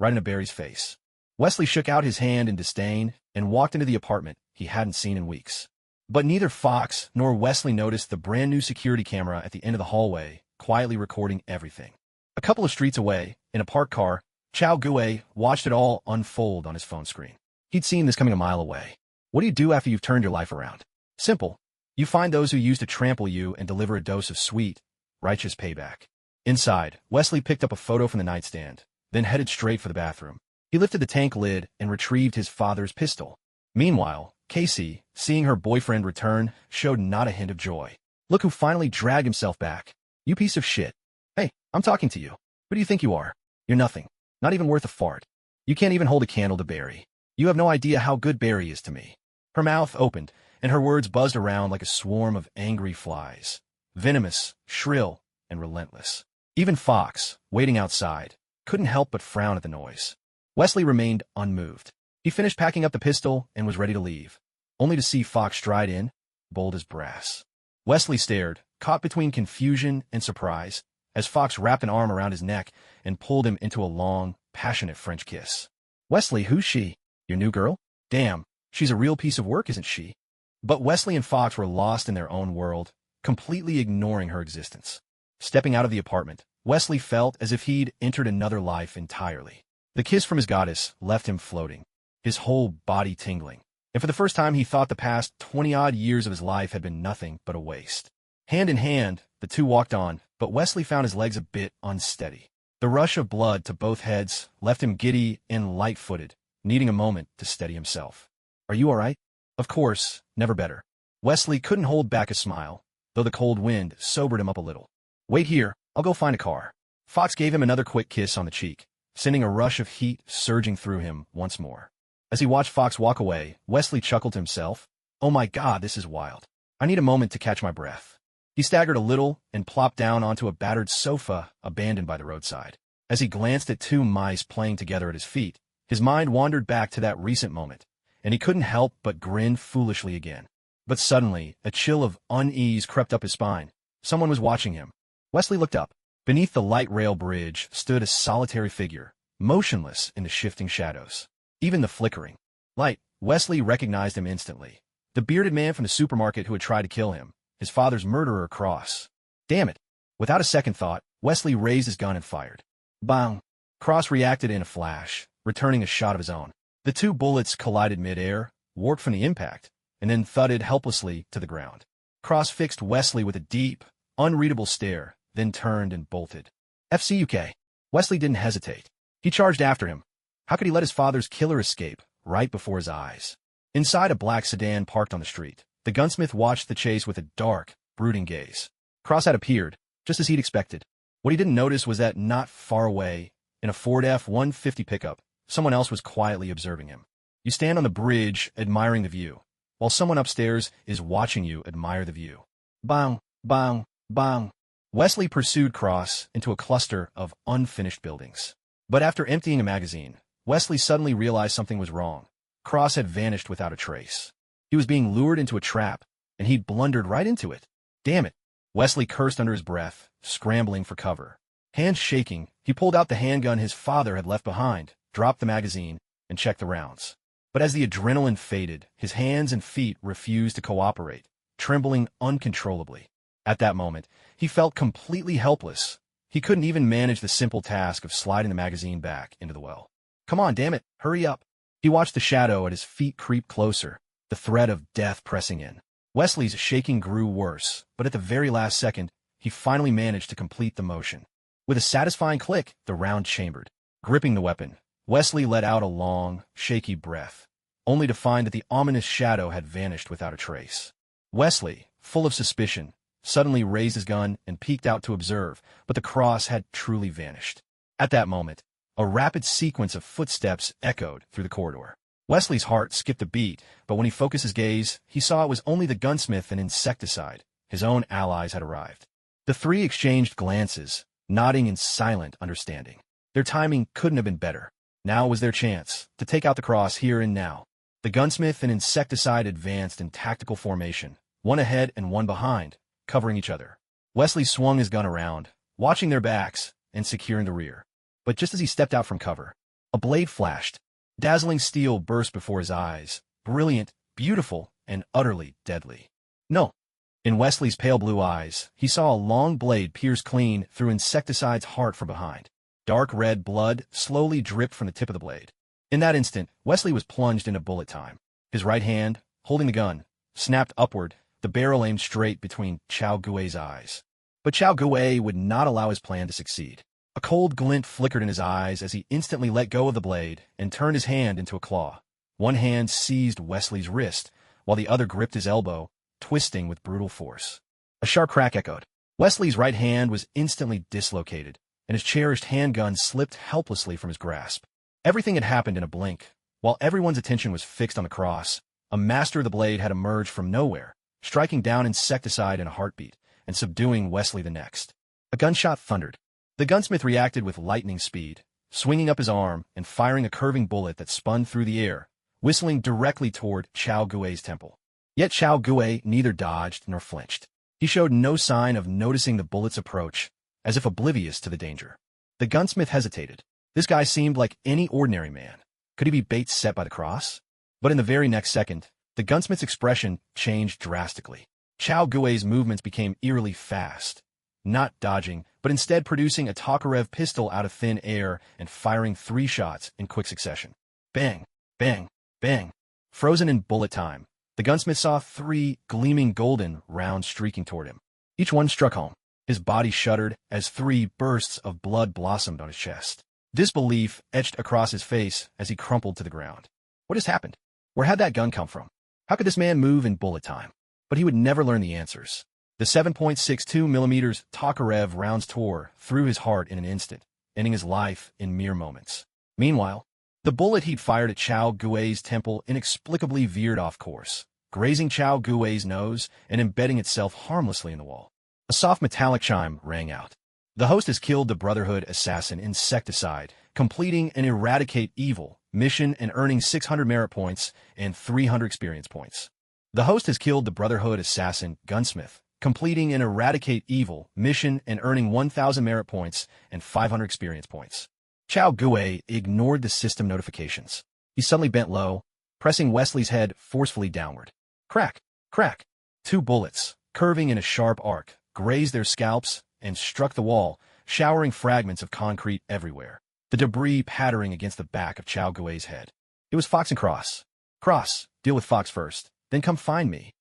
S1: right into Barry's face. Wesley shook out his hand in disdain and walked into the apartment he hadn't seen in weeks. But neither Fox nor Wesley noticed the brand-new security camera at the end of the hallway, quietly recording everything. A couple of streets away, in a parked car, Chow Gue watched it all unfold on his phone screen. He'd seen this coming a mile away. What do you do after you've turned your life around? Simple. You find those who used to trample you and deliver a dose of sweet, righteous payback. Inside, Wesley picked up a photo from the nightstand, then headed straight for the bathroom. He lifted the tank lid and retrieved his father's pistol. Meanwhile, Casey, seeing her boyfriend return, showed not a hint of joy. Look who finally dragged himself back. You piece of shit. Hey, I'm talking to you. Who do you think you are? You're nothing. Not even worth a fart. You can't even hold a candle to Barry. You have no idea how good Barry is to me. Her mouth opened, and her words buzzed around like a swarm of angry flies. Venomous, shrill, and relentless. Even Fox, waiting outside, couldn't help but frown at the noise. Wesley remained unmoved. He finished packing up the pistol and was ready to leave, only to see Fox stride in, bold as brass. Wesley stared, caught between confusion and surprise, as Fox wrapped an arm around his neck and pulled him into a long, passionate French kiss. Wesley, who's she? Your new girl? Damn, she's a real piece of work, isn't she? But Wesley and Fox were lost in their own world, completely ignoring her existence. Stepping out of the apartment, Wesley felt as if he'd entered another life entirely. The kiss from his goddess left him floating, his whole body tingling, and for the first time he thought the past 20-odd years of his life had been nothing but a waste. Hand in hand, the two walked on, but Wesley found his legs a bit unsteady. The rush of blood to both heads left him giddy and light-footed, needing a moment to steady himself. Are you all right? Of course, never better. Wesley couldn't hold back a smile, though the cold wind sobered him up a little. Wait here, I'll go find a car. Fox gave him another quick kiss on the cheek, sending a rush of heat surging through him once more. As he watched Fox walk away, Wesley chuckled to himself. Oh my God, this is wild. I need a moment to catch my breath. He staggered a little and plopped down onto a battered sofa abandoned by the roadside. As he glanced at two mice playing together at his feet, his mind wandered back to that recent moment, and he couldn't help but grin foolishly again. But suddenly, a chill of unease crept up his spine. Someone was watching him. Wesley looked up. Beneath the light rail bridge stood a solitary figure, motionless in the shifting shadows. Even the flickering light, Wesley recognized him instantly. The bearded man from the supermarket who had tried to kill him, his father's murderer, Cross. Damn it. Without a second thought, Wesley raised his gun and fired. Bang! Cross reacted in a flash, returning a shot of his own. The two bullets collided mid-air, warped from the impact, and then thudded helplessly to the ground. Cross fixed Wesley with a deep, unreadable stare, then turned and bolted. FCUK. Wesley didn't hesitate. He charged after him. How could he let his father's killer escape right before his eyes? Inside a black sedan parked on the street, the gunsmith watched the chase with a dark, brooding gaze. Cross had appeared, just as he'd expected. What he didn't notice was that not far away, in a Ford F-150 pickup, someone else was quietly observing him. You stand on the bridge, admiring the view, while someone upstairs is watching you admire the view. Bang, bang, bang. Wesley pursued Cross into a cluster of unfinished buildings. But after emptying a magazine, Wesley suddenly realized something was wrong. Cross had vanished without a trace. He was being lured into a trap, and he'd blundered right into it. Damn it. Wesley cursed under his breath, scrambling for cover. Hands shaking, he pulled out the handgun his father had left behind, dropped the magazine, and checked the rounds. But as the adrenaline faded, his hands and feet refused to cooperate, trembling uncontrollably. At that moment, he felt completely helpless. He couldn't even manage the simple task of sliding the magazine back into the well. Come on, damn it, hurry up. He watched the shadow at his feet creep closer, the threat of death pressing in. Wesley's shaking grew worse, but at the very last second, he finally managed to complete the motion. With a satisfying click, the round chambered. Gripping the weapon, Wesley let out a long, shaky breath, only to find that the ominous shadow had vanished without a trace. Wesley, full of suspicion, suddenly raised his gun and peeked out to observe, but the cross had truly vanished. At that moment, a rapid sequence of footsteps echoed through the corridor. Wesley's heart skipped a beat, but when he focused his gaze, he saw it was only the gunsmith and insecticide. His own allies had arrived. The three exchanged glances, nodding in silent understanding. Their timing couldn't have been better. Now was their chance to take out the cross here and now. The gunsmith and insecticide advanced in tactical formation, one ahead and one behind, covering each other. Wesley swung his gun around, watching their backs and securing the rear. But just as he stepped out from cover, a blade flashed. Dazzling steel burst before his eyes, brilliant, beautiful, and utterly deadly. No. In Wesley's pale blue eyes, he saw a long blade pierce clean through Insecticide's heart from behind. Dark red blood slowly dripped from the tip of the blade. In that instant, Wesley was plunged into bullet time. His right hand, holding the gun, snapped upward, the barrel aimed straight between Chao Gui's eyes. But Chao Gui would not allow his plan to succeed. A cold glint flickered in his eyes as he instantly let go of the blade and turned his hand into a claw. One hand seized Wesley's wrist, while the other gripped his elbow, twisting with brutal force. A sharp crack echoed. Wesley's right hand was instantly dislocated, and his cherished handgun slipped helplessly from his grasp. Everything had happened in a blink. While everyone's attention was fixed on the cross, a master of the blade had emerged from nowhere, striking down Insecticide in a heartbeat, and subduing Wesley the next. A gunshot thundered. The gunsmith reacted with lightning speed, swinging up his arm and firing a curving bullet that spun through the air, whistling directly toward Chao Gui's temple. Yet Chao Gui neither dodged nor flinched. He showed no sign of noticing the bullet's approach, as if oblivious to the danger. The gunsmith hesitated. This guy seemed like any ordinary man. Could he be bait set by the cross? But in the very next second, the gunsmith's expression changed drastically. Chao Gui's movements became eerily fast, not dodging, but instead producing a Tokarev pistol out of thin air and firing 3 shots in quick succession. Bang, bang, bang. Frozen in bullet time, the gunsmith saw 3 gleaming golden rounds streaking toward him. Each one struck home. His body shuddered as 3 bursts of blood blossomed on his chest. Disbelief etched across his face as he crumpled to the ground. What has happened? Where had that gun come from? How could this man move in bullet time? But he would never learn the answers. The 7.62mm Tokarev rounds tore through his heart in an instant, ending his life in mere moments. Meanwhile, the bullet he'd fired at Chao Gui's temple inexplicably veered off course, grazing Chao Gui's nose and embedding itself harmlessly in the wall. A soft metallic chime rang out. The host has killed the Brotherhood assassin Insecticide, completing an Eradicate Evil mission and earning 600 merit points and 300 experience points. The host has killed the Brotherhood assassin Gunsmith, completing an Eradicate Evil mission and earning 1,000 merit points and 500 experience points. Chao Gui ignored the system notifications. He suddenly bent low, pressing Wesley's head forcefully downward. Crack, crack. 2 bullets, curving in a sharp arc, grazed their scalps and struck the wall, showering fragments of concrete everywhere, the debris pattering against the back of Chao Gui's head. It was Fox and Cross. Cross, deal with Fox first, then come find me.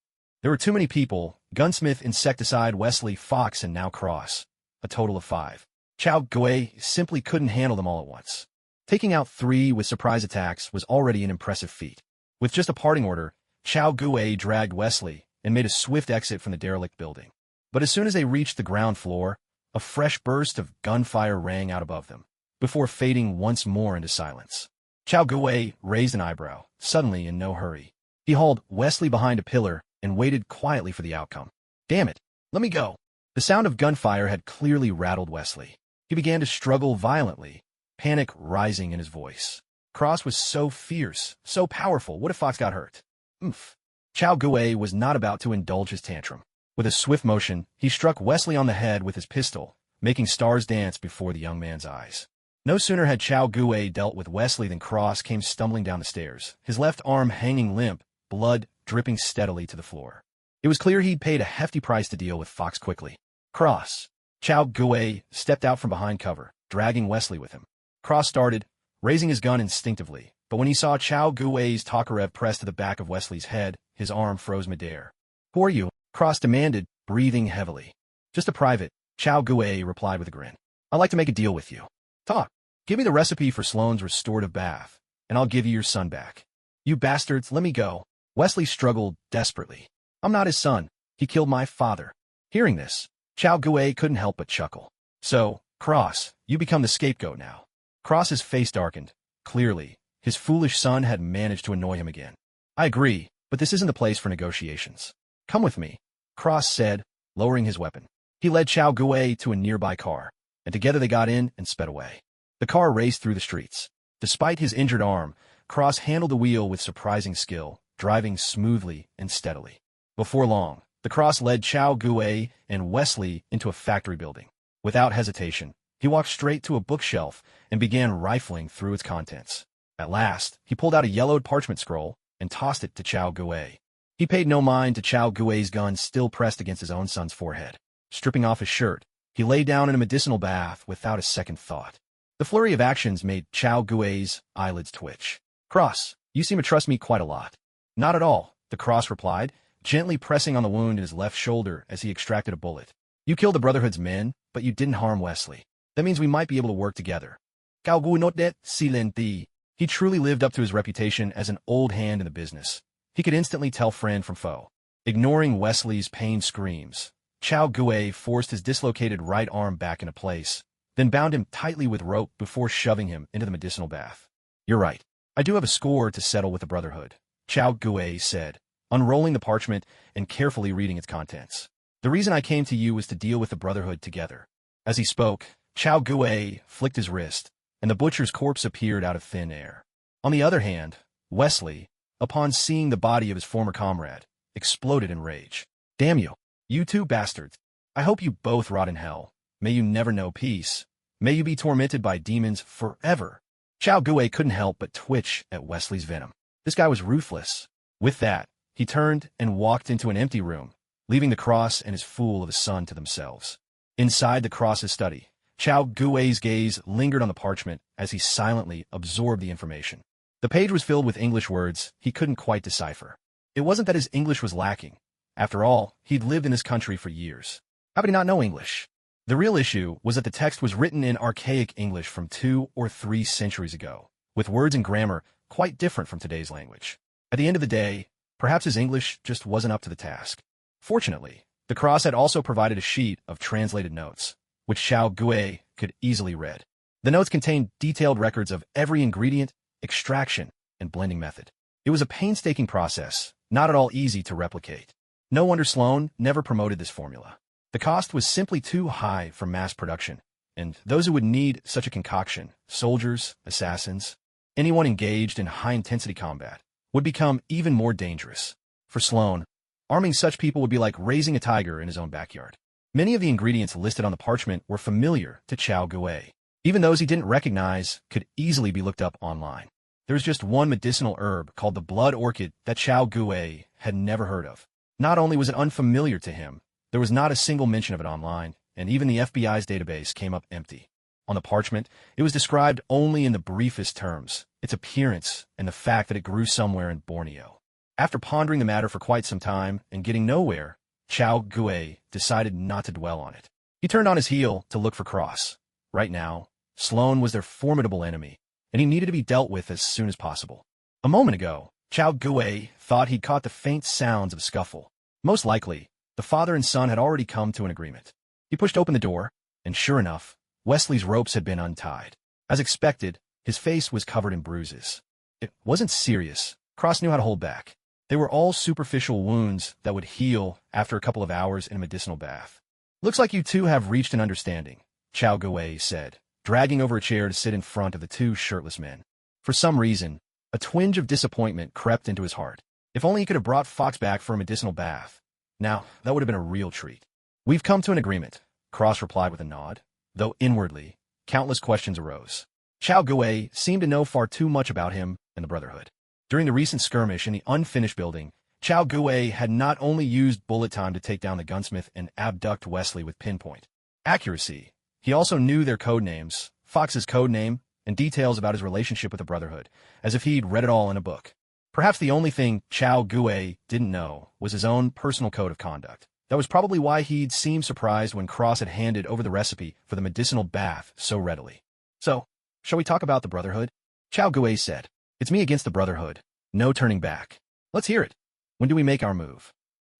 S1: There were too many people: Gunsmith, Insecticide, Wesley, Fox, and now Cross. A total of 5. Chao Gui simply couldn't handle them all at once. Taking out 3 with surprise attacks was already an impressive feat. With just a parting order, Chao Gui dragged Wesley and made a swift exit from the derelict building. But as soon as they reached the ground floor, a fresh burst of gunfire rang out above them, before fading once more into silence. Chao Gui raised an eyebrow, suddenly in no hurry. He hauled Wesley behind a pillar and waited quietly for the outcome. Damn it, let me go. The sound of gunfire had clearly rattled Wesley. He began to struggle violently, panic rising in his voice. Cross was so fierce, so powerful. What if Fox got hurt? Oomph. Chao Gui was not about to indulge his tantrum. With a swift motion, he struck Wesley on the head with his pistol, making stars dance before the young man's eyes. No sooner had Chao Gui dealt with Wesley than Cross came stumbling down the stairs, his left arm hanging limp, blood dripping steadily to the floor. It was clear he'd paid a hefty price to deal with Fox quickly. Cross. Chao Gui stepped out from behind cover, dragging Wesley with him. Cross started, raising his gun instinctively, but when he saw Chao Gui's Tokarev pressed to the back of Wesley's head, his arm froze midair. Who are you? Cross demanded, breathing heavily. Just a private, Chao Gui replied with a grin. I'd like to make a deal with you. Talk. Give me the recipe for Sloane's restorative bath, and I'll give you your son back. You bastards, let me go. Wesley struggled desperately. I'm not his son. He killed my father. Hearing this, Chao Gui couldn't help but chuckle. So, Cross, you become the scapegoat now. Cross's face darkened. Clearly, his foolish son had managed to annoy him again. I agree, but this isn't the place for negotiations. Come with me, Cross said, lowering his weapon. He led Chao Gui to a nearby car, and together they got in and sped away. The car raced through the streets. Despite his injured arm, Cross handled the wheel with surprising skill, driving smoothly and steadily. Before long, the Cross led Chao Gui and Wesley into a factory building. Without hesitation, he walked straight to a bookshelf and began rifling through its contents. At last, he pulled out a yellowed parchment scroll and tossed it to Chao Gui. He paid no mind to Chao Gui's gun still pressed against his own son's forehead. Stripping off his shirt, he lay down in a medicinal bath without a second thought. The flurry of actions made Chao Gui's eyelids twitch. Cross, you seem to trust me quite a lot. Not at all, the Cross replied, gently pressing on the wound in his left shoulder as he extracted a bullet. You killed the Brotherhood's men, but you didn't harm Wesley. That means we might be able to work together. Cao Gui not that silenti. He truly lived up to his reputation as an old hand in the business. He could instantly tell friend from foe. Ignoring Wesley's pained screams, Chao Gui forced his dislocated right arm back into place, then bound him tightly with rope before shoving him into the medicinal bath. You're right. I do have a score to settle with the Brotherhood, Chao Gui said, unrolling the parchment and carefully reading its contents. The reason I came to you was to deal with the Brotherhood together. As he spoke, Chao Gui flicked his wrist, and the butcher's corpse appeared out of thin air. On the other hand, Wesley, upon seeing the body of his former comrade, exploded in rage. Damn you! You two bastards! I hope you both rot in hell. May you never know peace. May you be tormented by demons forever. Chao Gui couldn't help but twitch at Wesley's venom. This guy was ruthless. With that, he turned and walked into an empty room, leaving the Cross and his fool of a son to themselves. Inside the Cross's study, Chao Gui's gaze lingered on the parchment as he silently absorbed the information. The page was filled with English words he couldn't quite decipher. It wasn't that his English was lacking. After all, he'd lived in this country for years. How could he not know English? The real issue was that the text was written in archaic English from 2 or 3 centuries ago, with words and grammar quite different from today's language. At the end of the day, perhaps his English just wasn't up to the task. Fortunately, the Cross had also provided a sheet of translated notes, which Chao Gui could easily read. The notes contained detailed records of every ingredient, extraction, and blending method. It was a painstaking process, not at all easy to replicate. No wonder Sloane never promoted this formula. The cost was simply too high for mass production, and those who would need such a concoction, soldiers, assassins, anyone engaged in high-intensity combat, would become even more dangerous. For Sloane, arming such people would be like raising a tiger in his own backyard. Many of the ingredients listed on the parchment were familiar to Chao Gui. Even those he didn't recognize could easily be looked up online. There was just one medicinal herb called the blood orchid that Chao Gui had never heard of. Not only was it unfamiliar to him, there was not a single mention of it online, and even the FBI's database came up empty. On the parchment, it was described only in the briefest terms, its appearance and the fact that it grew somewhere in Borneo. After pondering the matter for quite some time and getting nowhere, Chao Gui decided not to dwell on it. He turned on his heel to look for Cross. Right now, Sloane was their formidable enemy, and he needed to be dealt with as soon as possible. A moment ago, Chao Gui thought he'd caught the faint sounds of a scuffle. Most likely, the father and son had already come to an agreement. He pushed open the door, and sure enough, Wesley's ropes had been untied. As expected, his face was covered in bruises. It wasn't serious. Cross knew how to hold back. They were all superficial wounds that would heal after a couple of hours in a medicinal bath. Looks like you two have reached an understanding, Chao Gui said, dragging over a chair to sit in front of the 2 shirtless men. For some reason, a twinge of disappointment crept into his heart. If only he could have brought Fox back for a medicinal bath. Now, that would have been a real treat. We've come to an agreement, Cross replied with a nod, though inwardly, countless questions arose. Chao Gui seemed to know far too much about him and the Brotherhood. During the recent skirmish in the unfinished building, Chao Gui had not only used bullet time to take down the gunsmith and abduct Wesley with pinpoint accuracy, he also knew their code names, Fox's code name, and details about his relationship with the Brotherhood, as if he'd read it all in a book. Perhaps the only thing Chao Gui didn't know was his own personal code of conduct. That was probably why he'd seemed surprised when Cross had handed over the recipe for the medicinal bath so readily. So, shall we talk about the Brotherhood? Chao Gui said. It's me against the Brotherhood. No turning back. Let's hear it. When do we make our move?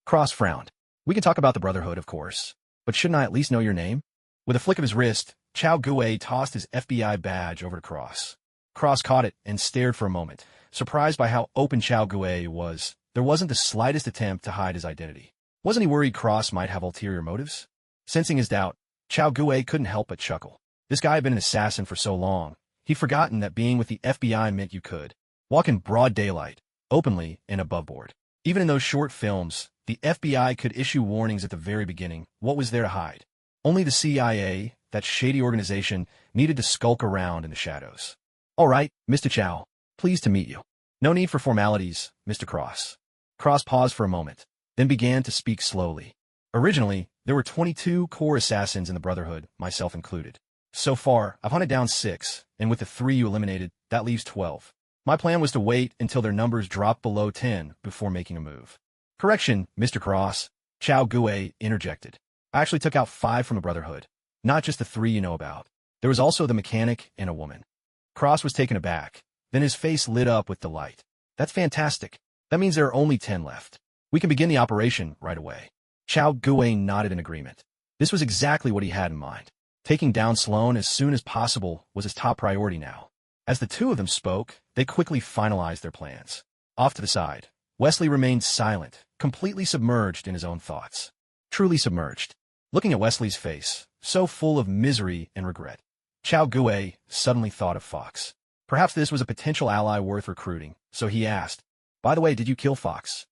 S1: Cross frowned. We can talk about the Brotherhood, of course. But shouldn't I at least know your name? With a flick of his wrist, Chao Gui tossed his FBI badge over to Cross. Cross caught it and stared for a moment, surprised by how open Chao Gui was. There wasn't the slightest attempt to hide his identity. Wasn't he worried Cross might have ulterior motives? Sensing his doubt, Chao Gui couldn't help but chuckle. This guy had been an assassin for so long, he'd forgotten that being with the FBI meant you could walk in broad daylight, openly and above board. Even in those short films, the FBI could issue warnings at the very beginning. What was there to hide? Only the CIA, that shady organization, needed to skulk around in the shadows. All right, Mr. Chow. Pleased to meet you. No need for formalities, Mr. Cross. Cross paused for a moment, then began to speak slowly. Originally, there were 22 core assassins in the Brotherhood, myself included. So far, I've hunted down 6, and with the 3 you eliminated, that leaves 12. My plan was to wait until their numbers dropped below 10 before making a move. Correction, Mr. Cross, Chao Gui interjected. I actually took out 5 from the Brotherhood, not just the 3 you know about. There was also the mechanic and a woman. Cross was taken aback, then his face lit up with delight. That's fantastic. That means there are only 10 left. We can begin the operation right away. Chao Gui nodded in agreement. This was exactly what he had in mind. Taking down Sloan as soon as possible was his top priority now. As the two of them spoke, they quickly finalized their plans. Off to the side, Wesley remained silent, completely submerged in his own thoughts. Truly submerged. Looking at Wesley's face, so full of misery and regret, Chao Gui suddenly thought of Fox. Perhaps this was a potential ally worth recruiting, so he asked, "By the way, did you kill Fox?"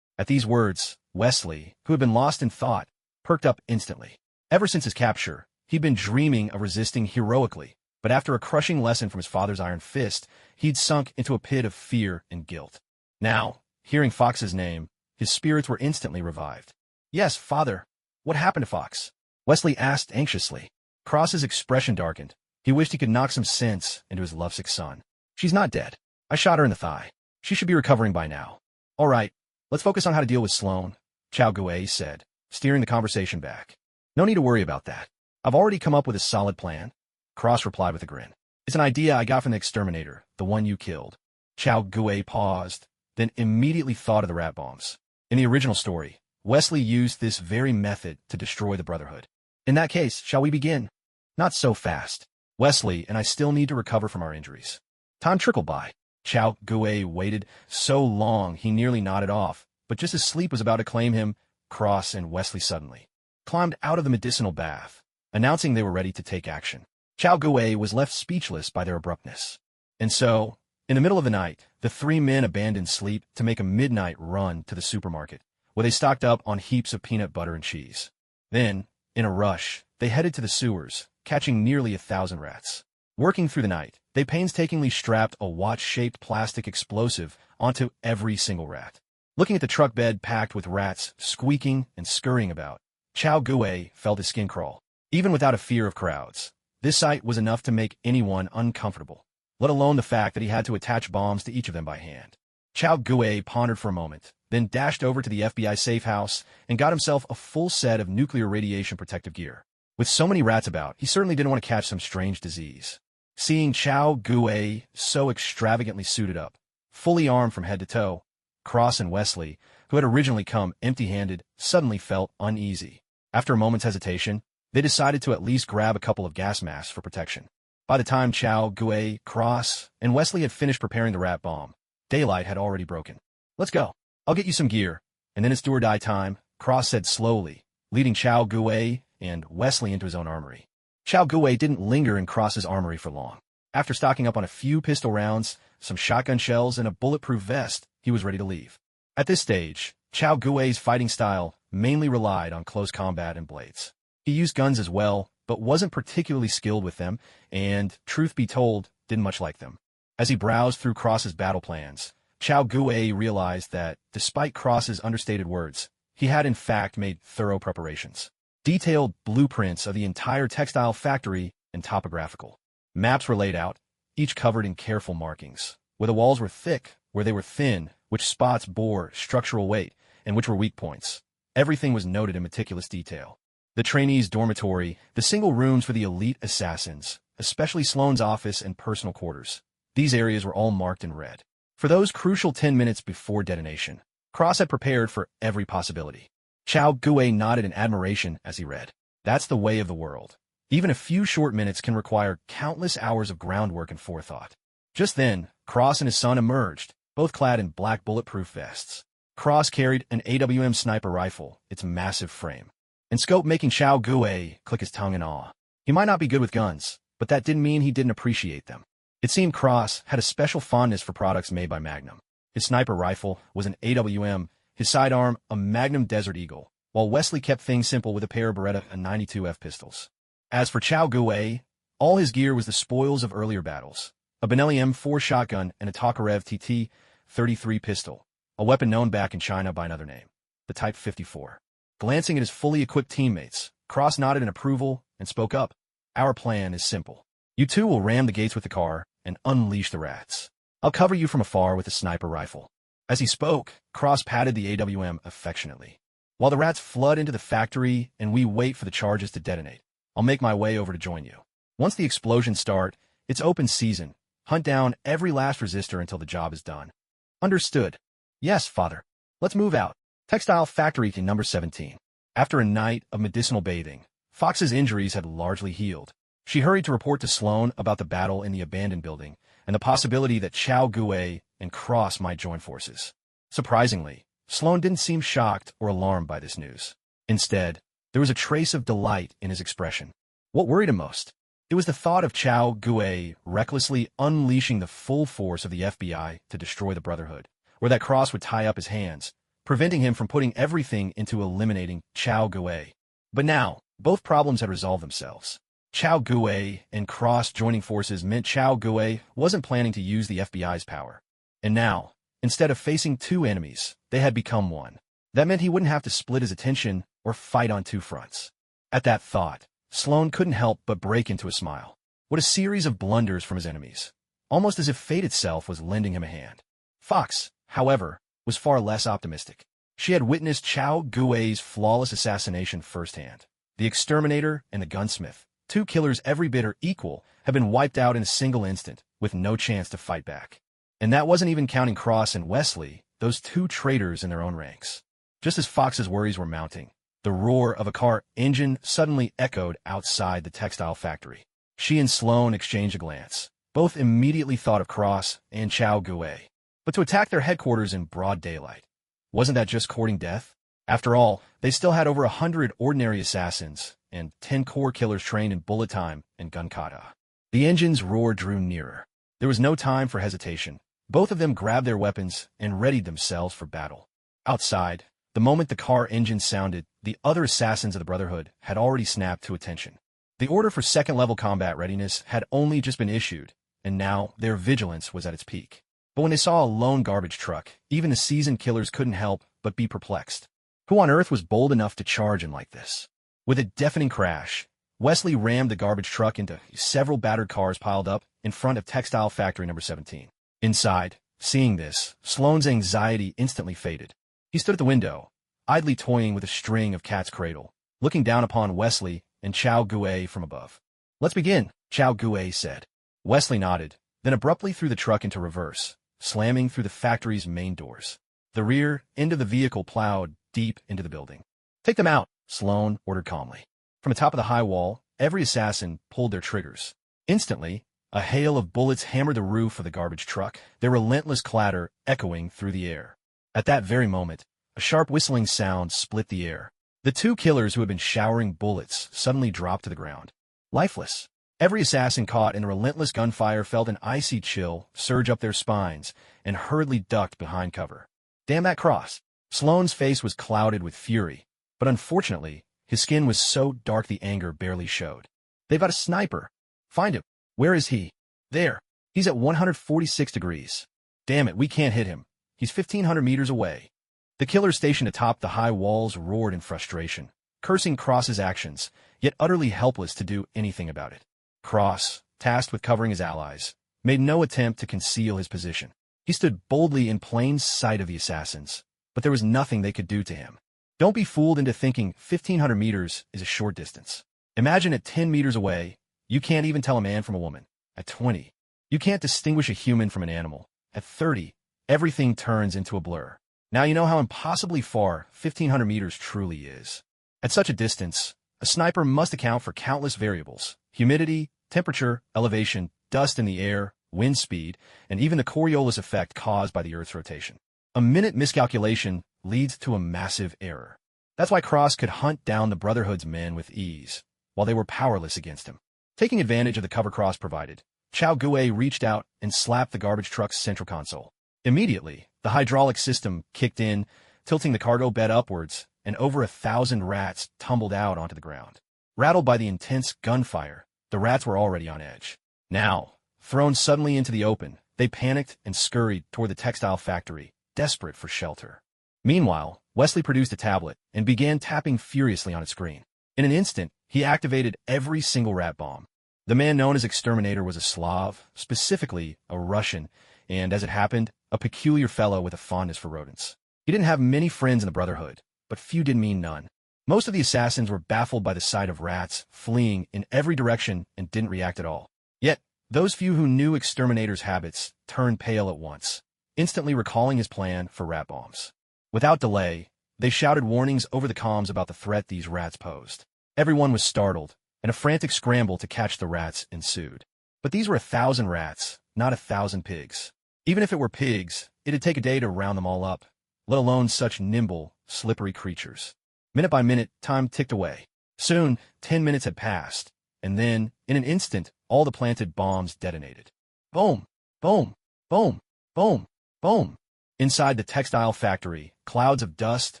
S1: At these words, Wesley, who had been lost in thought, perked up instantly. Ever since his capture, he'd been dreaming of resisting heroically, but after a crushing lesson from his father's iron fist, he'd sunk into a pit of fear and guilt. Now, hearing Fox's name, his spirits were instantly revived. "Yes, father. What happened to Fox?" Wesley asked anxiously. Cross's expression darkened. He wished he could knock some sense into his lovesick son. "She's not dead. I shot her in the thigh. She should be recovering by now." "All right, let's focus on how to deal with Sloan," Chao Gui said, steering the conversation back. "No need to worry about that. I've already come up with a solid plan," Cross replied with a grin. "It's an idea I got from the exterminator, the one you killed." Chao Gui paused, then immediately thought of the rat bombs. In the original story, Wesley used this very method to destroy the Brotherhood. "In that case, shall we begin?" "Not so fast. Wesley and I still need to recover from our injuries." Time trickled by. Chao Gui waited so long he nearly nodded off, but just as sleep was about to claim him, Cross and Wesley suddenly climbed out of the medicinal bath, announcing they were ready to take action. Chao Gui was left speechless by their abruptness. And so, in the middle of the night, the 3 men abandoned sleep to make a midnight run to the supermarket, where they stocked up on heaps of peanut butter and cheese. Then, in a rush, they headed to the sewers, catching nearly 1,000 rats. Working through the night, they painstakingly strapped a watch-shaped plastic explosive onto every single rat. Looking at the truck bed packed with rats squeaking and scurrying about, Chao Gui felt his skin crawl. Even without a fear of crowds, this sight was enough to make anyone uncomfortable, let alone the fact that he had to attach bombs to each of them by hand. Chao Gui pondered for a moment, then dashed over to the FBI safe house and got himself a full set of nuclear radiation protective gear. With so many rats about, he certainly didn't want to catch some strange disease. Seeing Chao Gui so extravagantly suited up, fully armed from head to toe, Cross and Wesley, who had originally come empty-handed, suddenly felt uneasy. After a moment's hesitation, they decided to at least grab a couple of gas masks for protection. By the time Chao Gui, Cross, and Wesley had finished preparing the rat bomb, daylight had already broken. "Let's go. I'll get you some gear, and then it's do or die time," Cross said slowly, leading Chao Gui and Wesley into his own armory. Chao Gui didn't linger in Cross's armory for long. After stocking up on a few pistol rounds, some shotgun shells, and a bulletproof vest, he was ready to leave. At this stage, Chao Gui's fighting style mainly relied on close combat and blades. He used guns as well, but wasn't particularly skilled with them, and, truth be told, didn't much like them. As he browsed through Cross's battle plans, Chao Gui realized that, despite Cross's understated words, he had in fact made thorough preparations. Detailed blueprints of the entire textile factory and topographical maps were laid out, each covered in careful markings, where the walls were thick, where they were thin, which spots bore structural weight, and which were weak points. Everything was noted in meticulous detail. The trainees' dormitory, the single rooms for the elite assassins, especially Sloane's office and personal quarters. These areas were all marked in red. For those crucial 10 minutes before detonation, Cross had prepared for every possibility. Chao Gue nodded in admiration as he read. That's the way of the world. Even a few short minutes can require countless hours of groundwork and forethought. Just then, Cross and his son emerged, both clad in black bulletproof vests. Cross carried an AWM sniper rifle, its massive frame and scope making Chao Gue click his tongue in awe. He might not be good with guns, but that didn't mean he didn't appreciate them. It seemed Cross had a special fondness for products made by Magnum. His sniper rifle was an AWM, his sidearm a Magnum Desert Eagle, while Wesley kept things simple with a pair of Beretta and 92F pistols. As for Chao Gue, all his gear was the spoils of earlier battles. A Benelli M4 shotgun and a Tokarev TT-33 pistol, a weapon known back in China by another name, the Type 54. Glancing at his fully equipped teammates, Cross nodded in approval and spoke up. Our plan is simple. You two will ram the gates with the car and unleash the rats. I'll cover you from afar with a sniper rifle. As he spoke, Cross patted the AWM affectionately. While the rats flood into the factory and we wait for the charges to detonate, I'll make my way over to join you. Once the explosions start, it's open season. Hunt down every last resistor until the job is done. Understood. Yes, father. Let's move out. Textile Factory to number 17. After a night of medicinal bathing, Fox's injuries had largely healed. She hurried to report to Sloane about the battle in the abandoned building and the possibility that Chao Gue and Cross might join forces. Surprisingly, Sloane didn't seem shocked or alarmed by this news. Instead, there was a trace of delight in his expression. What worried him most? It was the thought of Chao Gue recklessly unleashing the full force of the FBI to destroy the Brotherhood, or that Cross would tie up his hands, preventing him from putting everything into eliminating Chao Gue. But now, both problems had resolved themselves. Chao Gue and Cross joining forces meant Chao Gue wasn't planning to use the FBI's power. And now, instead of facing two enemies, they had become one. That meant he wouldn't have to split his attention or fight on two fronts. At that thought, Sloane couldn't help but break into a smile. What a series of blunders from his enemies. Almost as if fate itself was lending him a hand. Fox, however, was far less optimistic. She had witnessed Chao Gue's flawless assassination firsthand. The exterminator and the gunsmith, two killers every bit or equal, had been wiped out in a single instant, with no chance to fight back. And that wasn't even counting Cross and Wesley, those two traitors in their own ranks. Just as Fox's worries were mounting, the roar of a car engine suddenly echoed outside the textile factory. She and Sloane exchanged a glance. Both immediately thought of Cross and Chao Gue. But to attack their headquarters in broad daylight, wasn't that just courting death? After all, they still had over 100 ordinary assassins and 10 core killers trained in bullet time and gun kata. The engine's roar drew nearer. There was no time for hesitation. Both of them grabbed their weapons and readied themselves for battle. Outside, the moment the car engine sounded, the other assassins of the Brotherhood had already snapped to attention. The order for second-level combat readiness had only just been issued, and now their vigilance was at its peak. But when they saw a lone garbage truck, even the seasoned killers couldn't help but be perplexed. Who on earth was bold enough to charge in like this? With a deafening crash, Wesley rammed the garbage truck into several battered cars piled up in front of Textile Factory number 17. Inside, seeing this, Sloane's anxiety instantly faded. He stood at the window, idly toying with a string of cat's cradle, looking down upon Wesley and Chao Gue from above. "Let's begin," Chao Gue said. Wesley nodded, then abruptly threw the truck into reverse, slamming through the factory's main doors. The rear end of the vehicle plowed deep into the building. "Take them out," Sloane ordered calmly. From atop of the high wall, every assassin pulled their triggers. Instantly, a hail of bullets hammered the roof of the garbage truck, their relentless clatter echoing through the air. At that very moment, a sharp whistling sound split the air. The two killers who had been showering bullets suddenly dropped to the ground, lifeless. Every assassin caught in the relentless gunfire felt an icy chill surge up their spines and hurriedly ducked behind cover. Damn that Cross! Sloane's face was clouded with fury, but unfortunately, his skin was so dark the anger barely showed. "They've got a sniper. Find him. Where is he?" "There. He's at 146 degrees. Damn it, we can't hit him. He's 1,500 meters away." The killers stationed atop the high walls roared in frustration, cursing Cross's actions, yet utterly helpless to do anything about it. Cross, tasked with covering his allies, made no attempt to conceal his position. He stood boldly in plain sight of the assassins, but there was nothing they could do to him. Don't be fooled into thinking 1,500 meters is a short distance. Imagine at 10 meters away, you can't even tell a man from a woman. At 20, you can't distinguish a human from an animal. At 30, everything turns into a blur. Now you know how impossibly far 1,500 meters truly is. At such a distance, a sniper must account for countless variables: humidity, temperature, elevation, dust in the air, wind speed, and even the Coriolis effect caused by the Earth's rotation. A minute miscalculation leads to a massive error. That's why Cross could hunt down the Brotherhood's men with ease, while they were powerless against him. Taking advantage of the cover Cross provided, Chao Gue reached out and slapped the garbage truck's central console. Immediately, the hydraulic system kicked in, tilting the cargo bed upwards, and over 1,000 rats tumbled out onto the ground. Rattled by the intense gunfire, the rats were already on edge. Now, thrown suddenly into the open, they panicked and scurried toward the textile factory, desperate for shelter. Meanwhile, Wesley produced a tablet and began tapping furiously on its screen. In an instant, he activated every single rat bomb. The man known as Exterminator was a Slav, specifically a Russian, and, as it happened, a peculiar fellow with a fondness for rodents. He didn't have many friends in the Brotherhood, but few did mean none. Most of the assassins were baffled by the sight of rats fleeing in every direction and didn't react at all. Yet, those few who knew Exterminator's habits turned pale at once, instantly recalling his plan for rat bombs. Without delay, they shouted warnings over the comms about the threat these rats posed. Everyone was startled, and a frantic scramble to catch the rats ensued. But these were 1,000 rats, not 1,000 pigs. Even if it were pigs, it'd take a day to round them all up, let alone such nimble, slippery creatures. Minute by minute, time ticked away. Soon, 10 minutes had passed, and then, in an instant, all the planted bombs detonated. Boom! Boom! Boom! Boom! Boom! Inside the textile factory, clouds of dust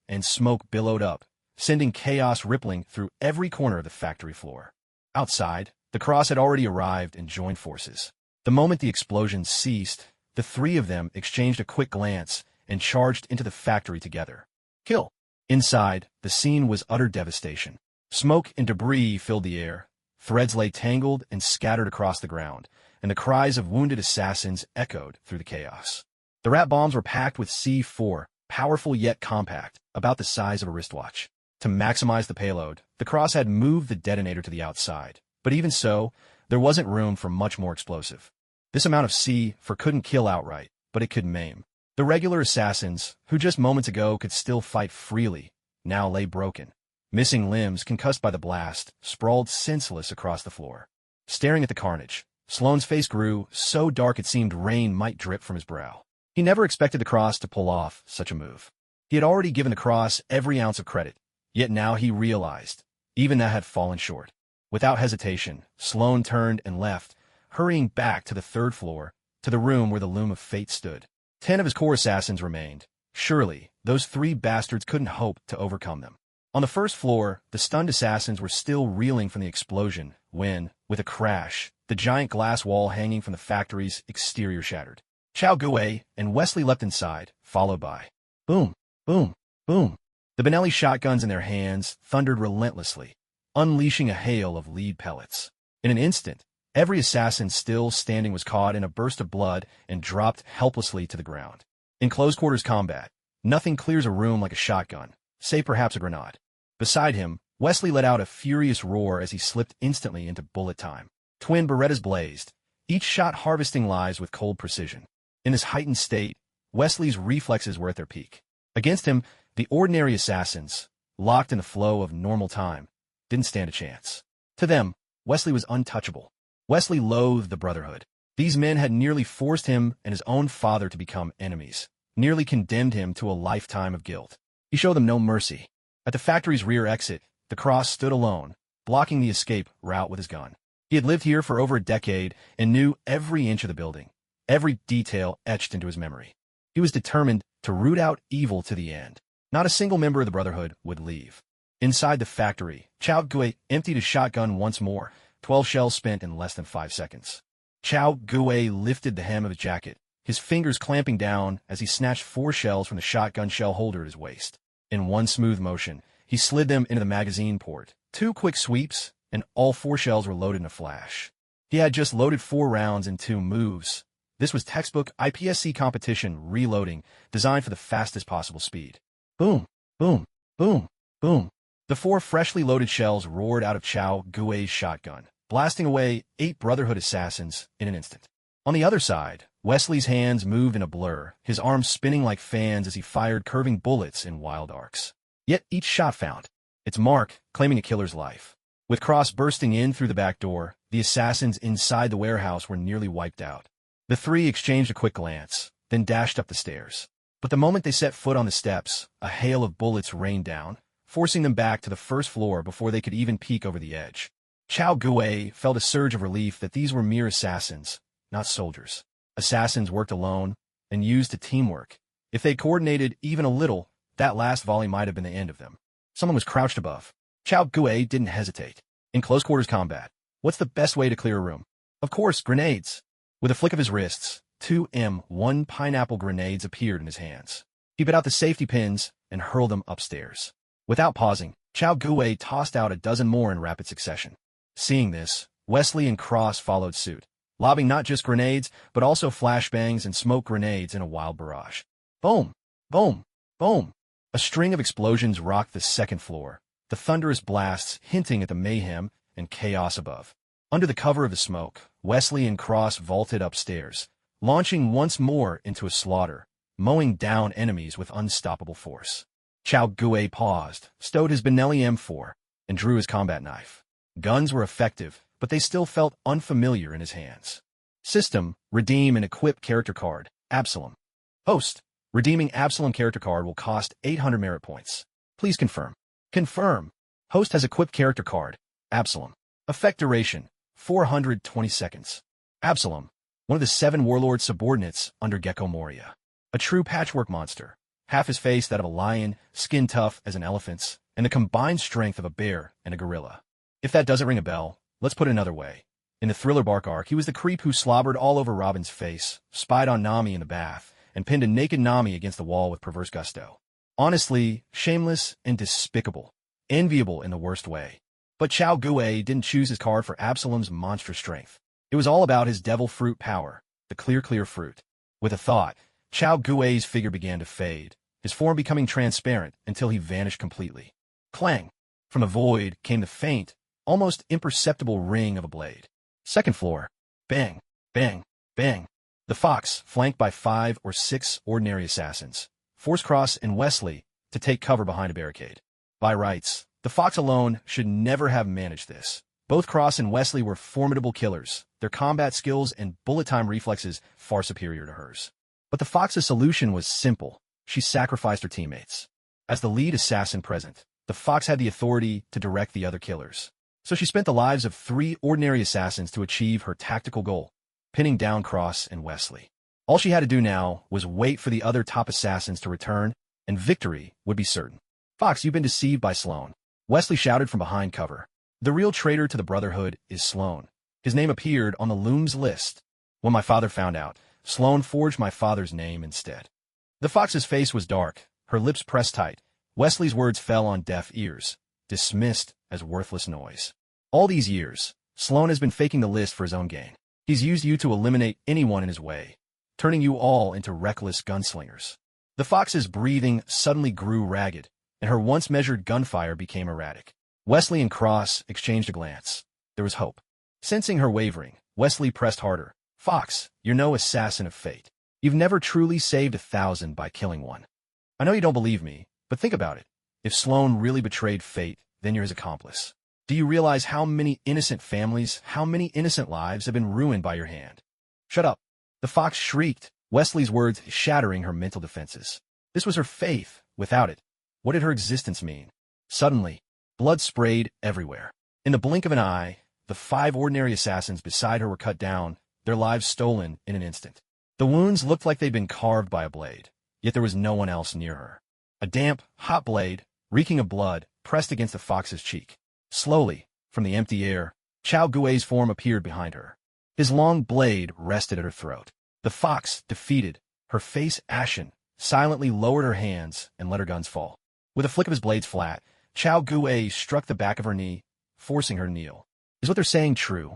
S1: and smoke billowed up, sending chaos rippling through every corner of the factory floor. Outside, the Cross had already arrived and joined forces. The moment the explosions ceased, the three of them exchanged a quick glance and charged into the factory together. Kill! Inside, the scene was utter devastation. Smoke and debris filled the air, threads lay tangled and scattered across the ground, and the cries of wounded assassins echoed through the chaos. The rat bombs were packed with C4, powerful yet compact, about the size of a wristwatch. To maximize the payload, the Cross had moved the detonator to the outside, but even so, there wasn't room for much more explosive. This amount of C4 couldn't kill outright, but it could maim. The regular assassins, who just moments ago could still fight freely, now lay broken. Missing limbs, concussed by the blast, sprawled senseless across the floor. Staring at the carnage, Sloane's face grew so dark it seemed rain might drip from his brow. He never expected the Cross to pull off such a move. He had already given the Cross every ounce of credit, yet now he realized, even that had fallen short. Without hesitation, Sloane turned and left, hurrying back to the third floor, to the room where the loom of fate stood. 10 of his core assassins remained. Surely, those 3 bastards couldn't hope to overcome them. On the first floor, the stunned assassins were still reeling from the explosion when, with a crash, the giant glass wall hanging from the factory's exterior shattered. Chao Gue and Wesley leapt inside, followed by boom, boom, boom. The Benelli shotguns in their hands thundered relentlessly, unleashing a hail of lead pellets. In an instant, every assassin still standing was caught in a burst of blood and dropped helplessly to the ground. In close-quarters combat, nothing clears a room like a shotgun, save perhaps a grenade. Beside him, Wesley let out a furious roar as he slipped instantly into bullet time. Twin Berettas blazed, each shot harvesting lives with cold precision. In this heightened state, Wesley's reflexes were at their peak. Against him, the ordinary assassins, locked in the flow of normal time, didn't stand a chance. To them, Wesley was untouchable. Wesley loathed the Brotherhood. These men had nearly forced him and his own father to become enemies, nearly condemned him to a lifetime of guilt. He showed them no mercy. At the factory's rear exit, the Cross stood alone, blocking the escape route with his gun. He had lived here for over a decade and knew every inch of the building, every detail etched into his memory. He was determined to root out evil to the end. Not a single member of the Brotherhood would leave. Inside the factory, Chao Gue emptied his shotgun once more, 12 shells spent in less than 5 seconds. Chao Gue lifted the hem of his jacket, his fingers clamping down as he snatched 4 shells from the shotgun shell holder at his waist. In one smooth motion, he slid them into the magazine port. 2 quick sweeps, and all 4 shells were loaded in a flash. He had just loaded 4 rounds in 2 moves. This was textbook IPSC competition reloading, designed for the fastest possible speed. Boom, boom, Boom! Boom! The 4 freshly loaded shells roared out of Chao Gui's shotgun, blasting away 8 Brotherhood assassins in an instant. On the other side, Wesley's hands moved in a blur, his arms spinning like fans as he fired curving bullets in wild arcs. Yet each shot found its mark, claiming a killer's life. With Cross bursting in through the back door, the assassins inside the warehouse were nearly wiped out. The 3 exchanged a quick glance, then dashed up the stairs. But the moment they set foot on the steps, a hail of bullets rained down, forcing them back to the first floor before they could even peek over the edge. Chao Gui felt a surge of relief that these were mere assassins, not soldiers. Assassins worked alone and used to teamwork. If they coordinated even a little, that last volley might have been the end of them. Someone was crouched above. Chao Gui didn't hesitate. In close-quarters combat, what's the best way to clear a room? Of course, grenades. With a flick of his wrists, 2 M1 pineapple grenades appeared in his hands. He bit out the safety pins and hurled them upstairs. Without pausing, Chao Gui tossed out a dozen more in rapid succession. Seeing this, Wesley and Cross followed suit, lobbing not just grenades, but also flashbangs and smoke grenades in a wild barrage. Boom! Boom! Boom! A string of explosions rocked the second floor, the thunderous blasts hinting at the mayhem and chaos above. Under the cover of the smoke, Wesley and Cross vaulted upstairs, launching once more into a slaughter, mowing down enemies with unstoppable force. Chao Gui paused, stowed his Benelli M4, and drew his combat knife. Guns were effective, but they still felt unfamiliar in his hands. System: redeem and equip character card, Absalom. Host: redeeming Absalom character card will cost 800 merit points. Please confirm. Confirm. Host has equipped character card, Absalom. Effect duration: 420 seconds. Absalom, one of the 7 warlord subordinates under Gecko Moria. A true patchwork monster. Half his face that of a lion, skin tough as an elephant's, and the combined strength of a bear and a gorilla. If that doesn't ring a bell, let's put it another way. In the Thriller Bark arc, he was the creep who slobbered all over Robin's face, spied on Nami in the bath, and pinned a naked Nami against the wall with perverse gusto. Honestly, shameless and despicable. Enviable in the worst way. But Chao Gui didn't choose his card for Absalom's monstrous strength. It was all about his devil fruit power, the clear fruit. With a thought, Chao Gui's figure began to fade, his form becoming transparent until he vanished completely. Clang! From the void came the faint, almost imperceptible ring of a blade. Second floor. Bang! Bang! Bang! The Fox, flanked by 5 or 6 ordinary assassins, forced Cross and Wesley to take cover behind a barricade. By rights, the Fox alone should never have managed this. Both Cross and Wesley were formidable killers, their combat skills and bullet time reflexes far superior to hers. But the Fox's solution was simple. She sacrificed her teammates. As the lead assassin present, the Fox had the authority to direct the other killers. So she spent the lives of 3 ordinary assassins to achieve her tactical goal, pinning down Cross and Wesley. All she had to do now was wait for the other top assassins to return, and victory would be certain. Fox, you've been deceived by Sloan. Wesley shouted from behind cover. The real traitor to the Brotherhood is Sloan. His name appeared on the Loom's list. When my father found out, Sloan forged my father's name instead. The Fox's face was dark, her lips pressed tight. Wesley's words fell on deaf ears, dismissed as worthless noise. All these years, Sloan has been faking the list for his own gain. He's used you to eliminate anyone in his way, turning you all into reckless gunslingers. The Fox's breathing suddenly grew ragged, and her once measured gunfire became erratic. Wesley and Cross exchanged a glance. There was hope. Sensing her wavering, Wesley pressed harder. Fox, you're no assassin of fate. You've never truly saved 1,000 by killing one. I know you don't believe me, but think about it. If Sloan really betrayed fate, then you're his accomplice. Do you realize how many innocent families, how many innocent lives have been ruined by your hand? Shut up. The Fox shrieked, Wesley's words shattering her mental defenses. This was her faith. Without it, what did her existence mean? Suddenly, blood sprayed everywhere. In the blink of an eye, the 5 ordinary assassins beside her were cut down, their lives stolen in an instant. The wounds looked like they'd been carved by a blade, yet there was no one else near her. A damp, hot blade, reeking of blood, pressed against the Fox's cheek. Slowly, from the empty air, Chao Gui's form appeared behind her. His long blade rested at her throat. The Fox, defeated, her face ashen, silently lowered her hands and let her guns fall. With a flick of his blades flat, Chao Gui struck the back of her knee, forcing her to kneel. Is what they're saying true?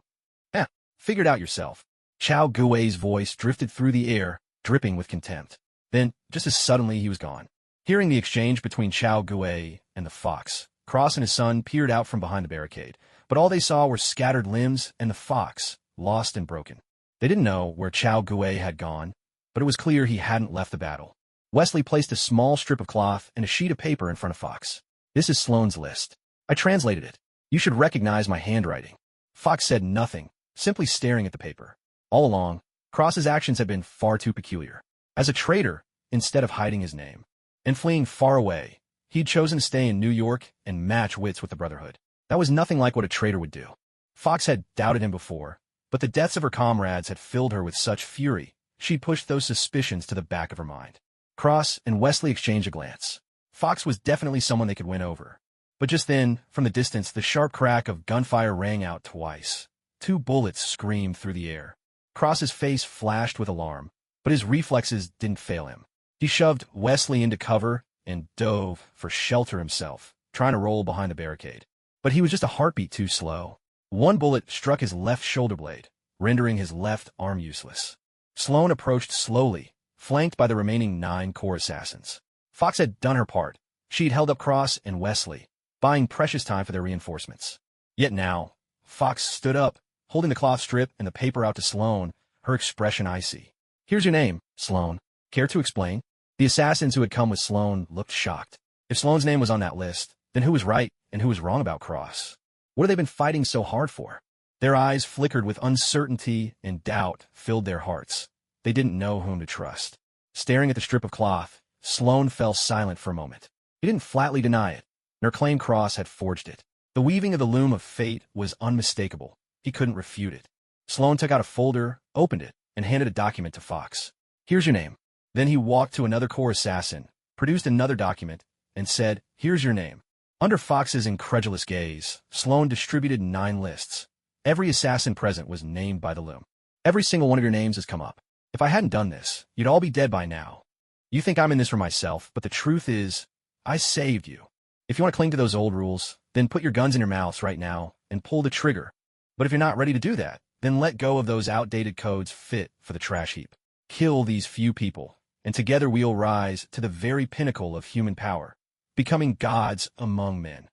S1: Figure it out yourself. Chao Gui's voice drifted through the air, dripping with contempt. Then, just as suddenly, he was gone. Hearing the exchange between Chao Gui and the fox. Cross and his son peered out from behind the barricade, but all they saw were scattered limbs and the fox, lost and broken. They didn't know where Chao Gue had gone, but it was clear he hadn't left the battle. Wesley placed a small strip of cloth and a sheet of paper in front of Fox. "This is Sloane's list. I translated it. You should recognize my handwriting." Fox said nothing, simply staring at the paper. All along, Cross's actions had been far too peculiar. As a traitor, instead of hiding his name and fleeing far away, he'd chosen to stay in New York and match wits with the Brotherhood. That was nothing like what a traitor would do. Fox had doubted him before, but the deaths of her comrades had filled her with such fury, she'd pushed those suspicions to the back of her mind. Cross and Wesley exchanged a glance. Fox was definitely someone they could win over. But just then, from the distance, the sharp crack of gunfire rang out twice. 2 bullets screamed through the air. Cross's face flashed with alarm, but his reflexes didn't fail him. He shoved Wesley into cover and dove for shelter himself, trying to roll behind the barricade. But he was just a heartbeat too slow. 1 bullet struck his left shoulder blade, rendering his left arm useless. Sloane approached slowly, flanked by the remaining 9 core assassins. Fox had done her part. She'd held up Cross and Wesley, buying precious time for their reinforcements. Yet now, Fox stood up, holding the cloth strip and the paper out to Sloane, her expression icy. "Here's your name, Sloane. Care to explain?" The assassins who had come with Sloane looked shocked. If Sloane's name was on that list, then who was right and who was wrong about Cross? What had they been fighting so hard for? Their eyes flickered with uncertainty and doubt filled their hearts. They didn't know whom to trust. Staring at the strip of cloth, Sloane fell silent for a moment. He didn't flatly deny it, nor claim Cross had forged it. The weaving of the loom of fate was unmistakable. He couldn't refute it. Sloane took out a folder, opened it, and handed a document to Fox. "Here's your name." Then he walked to another core assassin, produced another document, and said, "Here's your name." Under Fox's incredulous gaze, Sloane distributed 9 lists. Every assassin present was named by the loom. "Every single one of your names has come up. If I hadn't done this, you'd all be dead by now. You think I'm in this for myself, but the truth is, I saved you. If you want to cling to those old rules, then put your guns in your mouths right now and pull the trigger. But if you're not ready to do that, then let go of those outdated codes fit for the trash heap. Kill these few people, and together we'll rise to the very pinnacle of human power, becoming gods among men."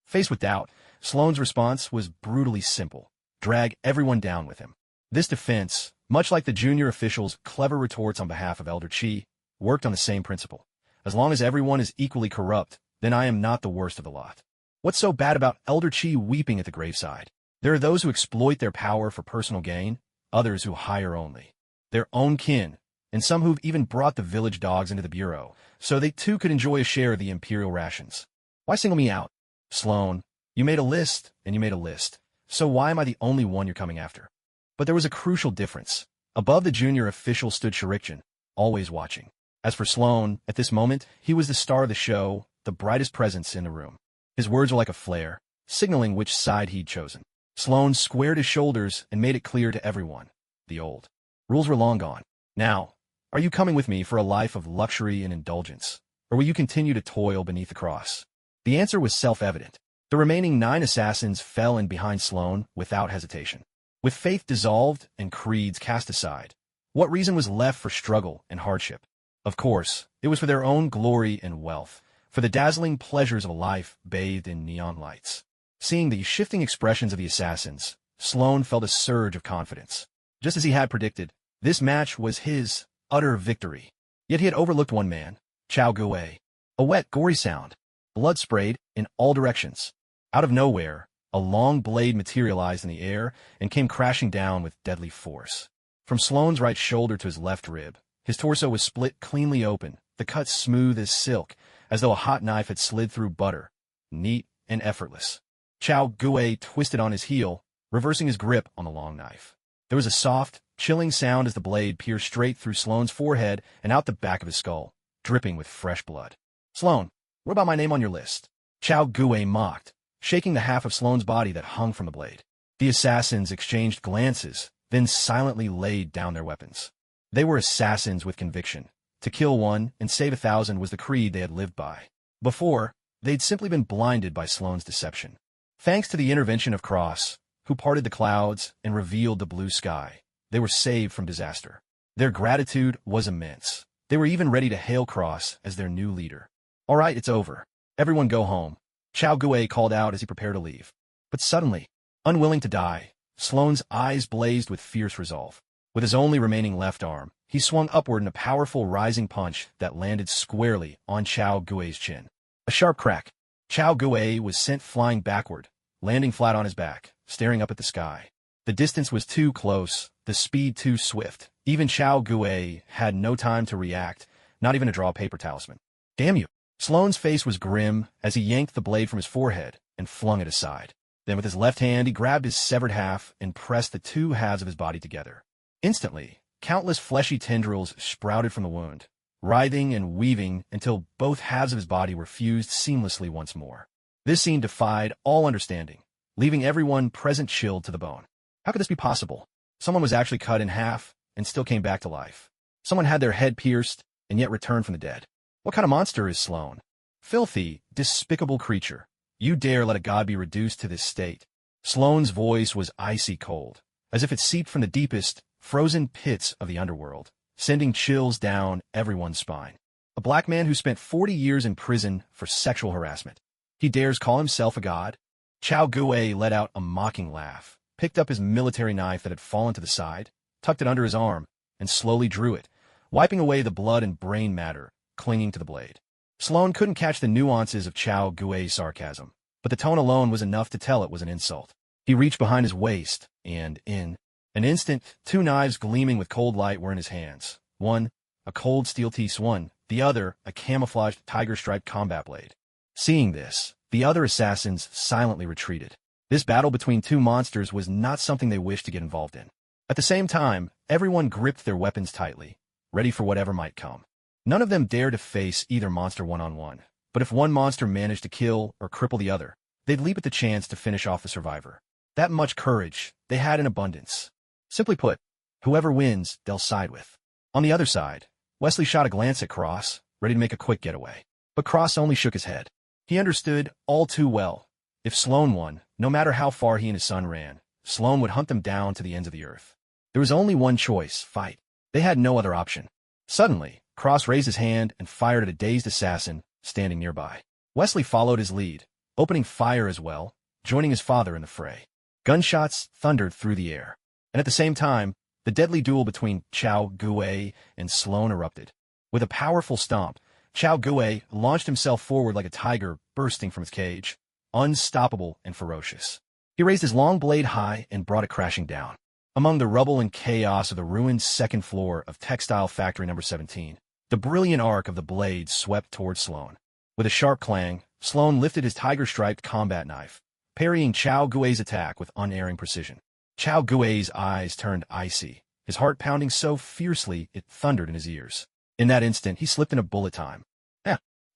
S1: Faced with doubt, Sloane's response was brutally simple. Drag everyone down with him. This defense, much like the junior official's clever retorts on behalf of Elder Chi, worked on the same principle. As long as everyone is equally corrupt, then I am not the worst of the lot. What's so bad about Elder Chi weeping at the graveside? There are those who exploit their power for personal gain, others who hire only their own kin, and some who've even brought the village dogs into the bureau, so they too could enjoy a share of the imperial rations. Why single me out? Sloane, you made a list, and you made a list, so why am I the only one you're coming after? But there was a crucial difference. Above the junior official stood Shuriken, always watching. As for Sloane, at this moment, he was the star of the show, the brightest presence in the room. His words were like a flare, signaling which side he'd chosen. Sloane squared his shoulders and made it clear to everyone. The old rules were long gone. Now, are you coming with me for a life of luxury and indulgence, or will you continue to toil beneath the cross? The answer was self-evident. The remaining 9 assassins fell in behind Sloane without hesitation. With faith dissolved and creeds cast aside, what reason was left for struggle and hardship? Of course, it was for their own glory and wealth, for the dazzling pleasures of a life bathed in neon lights. Seeing the shifting expressions of the assassins, Sloane felt a surge of confidence. Just as he had predicted, this match was his utter victory. Yet he had overlooked one man, Chao Gue. A wet, gory sound. Blood sprayed in all directions. Out of nowhere, a long blade materialized in the air and came crashing down with deadly force. From Sloane's right shoulder to his left rib, his torso was split cleanly open, the cut smooth as silk, as though a hot knife had slid through butter, neat and effortless. Chao Gue twisted on his heel, reversing his grip on the long knife. There was a soft, chilling sound as the blade pierced straight through Sloane's forehead and out the back of his skull, dripping with fresh blood. "Sloane, what about my name on your list?" Chao Gue mocked, shaking the half of Sloane's body that hung from the blade. The assassins exchanged glances, then silently laid down their weapons. They were assassins with conviction. To kill one and save 1,000 was the creed they had lived by. Before, they'd simply been blinded by Sloane's deception. Thanks to the intervention of Cross, who parted the clouds and revealed the blue sky, they were saved from disaster. Their gratitude was immense. They were even ready to hail Cross as their new leader. "All right, it's over. Everyone go home, Chao Gue called out as he prepared to leave. But suddenly, unwilling to die, Sloane's eyes blazed with fierce resolve. With his only remaining left arm, he swung upward in a powerful rising punch that landed squarely on Chao Gue's chin. A sharp crack. Chao Gue was sent flying backward, landing flat on his back, staring up at the sky. The distance was too close, the speed too swift. Even Chao Gue had no time to react, not even to draw a paper talisman. Damn you! Sloane's face was grim as he yanked the blade from his forehead and flung it aside. Then with his left hand, he grabbed his severed half and pressed the two halves of his body together. Instantly, countless fleshy tendrils sprouted from the wound, writhing and weaving until both halves of his body were fused seamlessly once more. This scene defied all understanding, leaving everyone present chilled to the bone. How could this be possible? Someone was actually cut in half and still came back to life. Someone had their head pierced and yet returned from the dead. What kind of monster is Sloane? Filthy, despicable creature. You dare let a god be reduced to this state? Sloane's voice was icy cold, as if it seeped from the deepest, frozen pits of the underworld, sending chills down everyone's spine. A black man who spent 40 years in prison for sexual harassment. He dares call himself a god? Chao Gue let out a mocking laugh, picked up his military knife that had fallen to the side, tucked it under his arm, and slowly drew it, wiping away the blood and brain matter clinging to the blade. Sloane couldn't catch the nuances of Chao Gue's sarcasm, but the tone alone was enough to tell it was an insult. He reached behind his waist, and in an instant, two knives gleaming with cold light were in his hands. One, a cold steel T1, the other, a camouflaged tiger-striped combat blade. Seeing this, the other assassins silently retreated. This battle between two monsters was not something they wished to get involved in. At the same time, everyone gripped their weapons tightly, ready for whatever might come. None of them dared to face either monster one-on-one, but if one monster managed to kill or cripple the other, they'd leap at the chance to finish off the survivor. That much courage they had in abundance. Simply put, whoever wins, they'll side with. On the other side, Wesley shot a glance at Cross, ready to make a quick getaway. But Cross only shook his head. He understood all too well. If Sloane won, no matter how far he and his son ran, Sloane would hunt them down to the ends of the earth. There was only one choice, fight. They had no other option. Suddenly, Cross raised his hand and fired at a dazed assassin standing nearby. Wesley followed his lead, opening fire as well, joining his father in the fray. Gunshots thundered through the air. And at the same time, the deadly duel between Chao Gue and Sloane erupted. With a powerful stomp, Chao Gue launched himself forward like a tiger bursting from its cage, unstoppable and ferocious. He raised his long blade high and brought it crashing down. Among the rubble and chaos of the ruined second floor of Textile Factory No. 17, the brilliant arc of the blade swept toward Sloane. With a sharp clang, Sloane lifted his tiger-striped combat knife, parrying Chao Gue's attack with unerring precision. Chao Gue's eyes turned icy, his heart pounding so fiercely it thundered in his ears. In that instant, he slipped in a bullet time.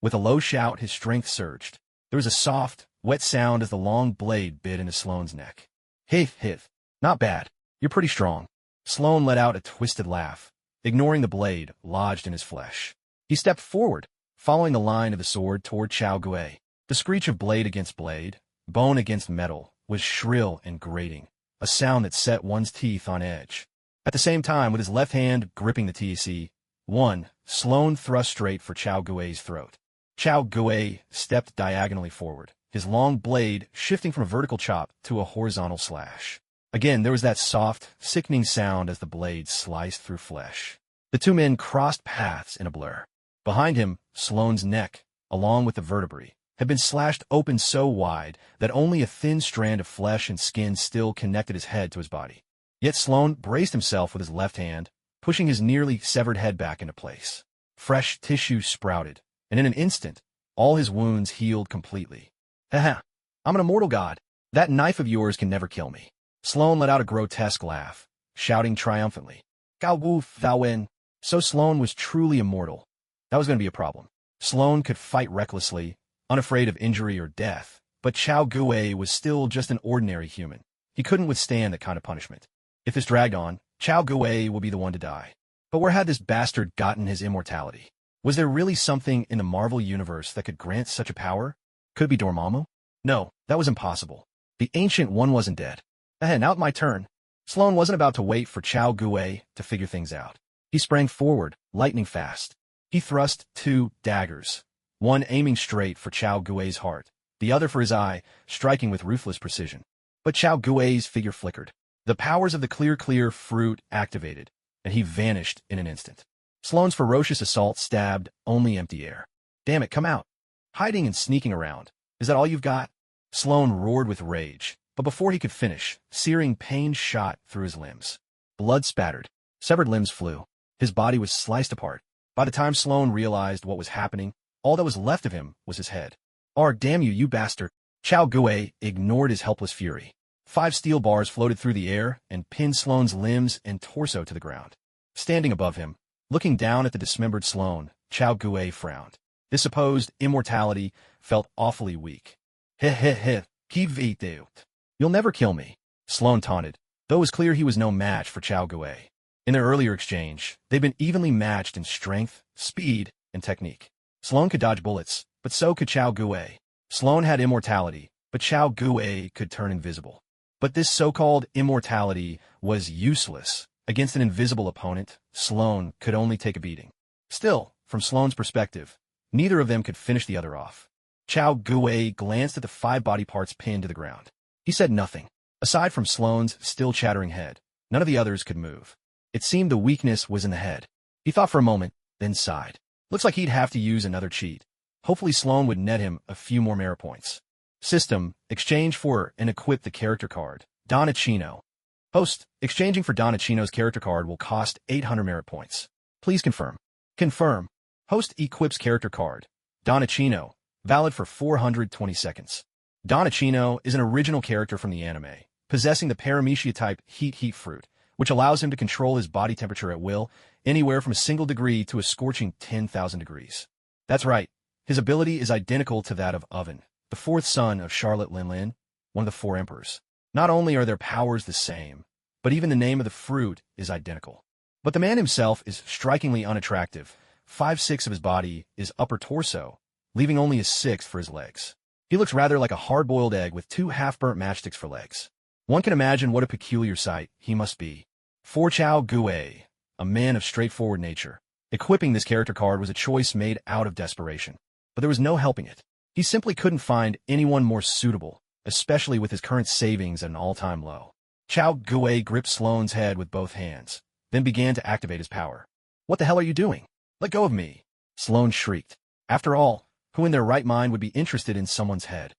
S1: With a low shout, his strength surged. There was a soft, wet sound as the long blade bit into Sloane's neck. Hith. Not bad. You're pretty strong. Sloane let out a twisted laugh, ignoring the blade lodged in his flesh. He stepped forward, following the line of the sword toward Chao Gue. The screech of blade against blade, bone against metal, was shrill and grating, a sound that set one's teeth on edge. At the same time, with his left hand gripping the TC-1, Sloane thrust straight for Chao Gue's throat. Chao Gue stepped diagonally forward, his long blade shifting from a vertical chop to a horizontal slash. Again, there was that soft, sickening sound as the blade sliced through flesh. The two men crossed paths in a blur. Behind him, Sloane's neck, along with the vertebrae, had been slashed open so wide that only a thin strand of flesh and skin still connected his head to his body. Yet Sloane braced himself with his left hand, pushing his nearly severed head back into place. Fresh tissue sprouted, and in an instant, all his wounds healed completely. Haha, I'm an immortal god. That knife of yours can never kill me. Sloane let out a grotesque laugh, shouting triumphantly. Gao Wu thou win. So Sloane was truly immortal. That was going to be a problem. Sloane could fight recklessly, unafraid of injury or death, but Chao Gue was still just an ordinary human. He couldn't withstand that kind of punishment. If this dragged on, Chao Gue would be the one to die. But where had this bastard gotten his immortality? Was there really something in the Marvel Universe that could grant such a power? Could it be Dormammu? No, that was impossible. The Ancient One wasn't dead. Now it's my turn. Sloane wasn't about to wait for Chao Gue to figure things out. He sprang forward, lightning fast. He thrust two daggers, one aiming straight for Chao Gui's heart, the other for his eye, striking with ruthless precision. But Chao Gui's figure flickered. The powers of the clear fruit activated, and he vanished in an instant. Sloane's ferocious assault stabbed only empty air. Damn it, come out. Hiding and sneaking around. Is that all you've got? Sloane roared with rage, but before he could finish, searing pain shot through his limbs. Blood spattered. Severed limbs flew. His body was sliced apart. By the time Sloane realized what was happening, all that was left of him was his head. Arg, damn you, you bastard. Chao Gui ignored his helpless fury. 5 steel bars floated through the air and pinned Sloane's limbs and torso to the ground. Standing above him, looking down at the dismembered Sloane, Chao Gui frowned. This supposed immortality felt awfully weak. You'll never kill me, Sloane taunted, though it was clear he was no match for Chao Gui. In their earlier exchange, they'd been evenly matched in strength, speed, and technique. Sloane could dodge bullets, but so could Chao Gui. Sloane had immortality, but Chao Gui could turn invisible. But this so-called immortality was useless. Against an invisible opponent, Sloane could only take a beating. Still, from Sloane's perspective, neither of them could finish the other off. Chao Gui glanced at the 5 body parts pinned to the ground. He said nothing. Aside from Sloane's still chattering head, none of the others could move. It seemed the weakness was in the head. He thought for a moment, then sighed. Looks like he'd have to use another cheat. Hopefully Sloane would net him a few more merit points. System, exchange for and equip the character card. Donachino. Host, exchanging for Donachino's character card will cost 800 merit points. Please confirm. Confirm. Host equips character card. Donachino. Valid for 420 seconds. Donachino is an original character from the anime, possessing the paramecia-type heat fruit, which allows him to control his body temperature at will, anywhere from a single degree to a scorching 10,000 degrees. That's right. His ability is identical to that of Oven, the 4th son of Charlotte Linlin, one of the 4 emperors. Not only are their powers the same, but even the name of the fruit is identical. But the man himself is strikingly unattractive. 5/6 of his body is upper torso, leaving only a 1/6 for his legs. He looks rather like a hard-boiled egg with 2 half-burnt matchsticks for legs. One can imagine what a peculiar sight he must be. For Chao Gui, a man of straightforward nature, equipping this character card was a choice made out of desperation. But there was no helping it. He simply couldn't find anyone more suitable, especially with his current savings at an all-time low. Chao Gui gripped Sloane's head with both hands, then began to activate his power. What the hell are you doing? Let go of me, Sloane shrieked. After all, who in their right mind would be interested in someone's head?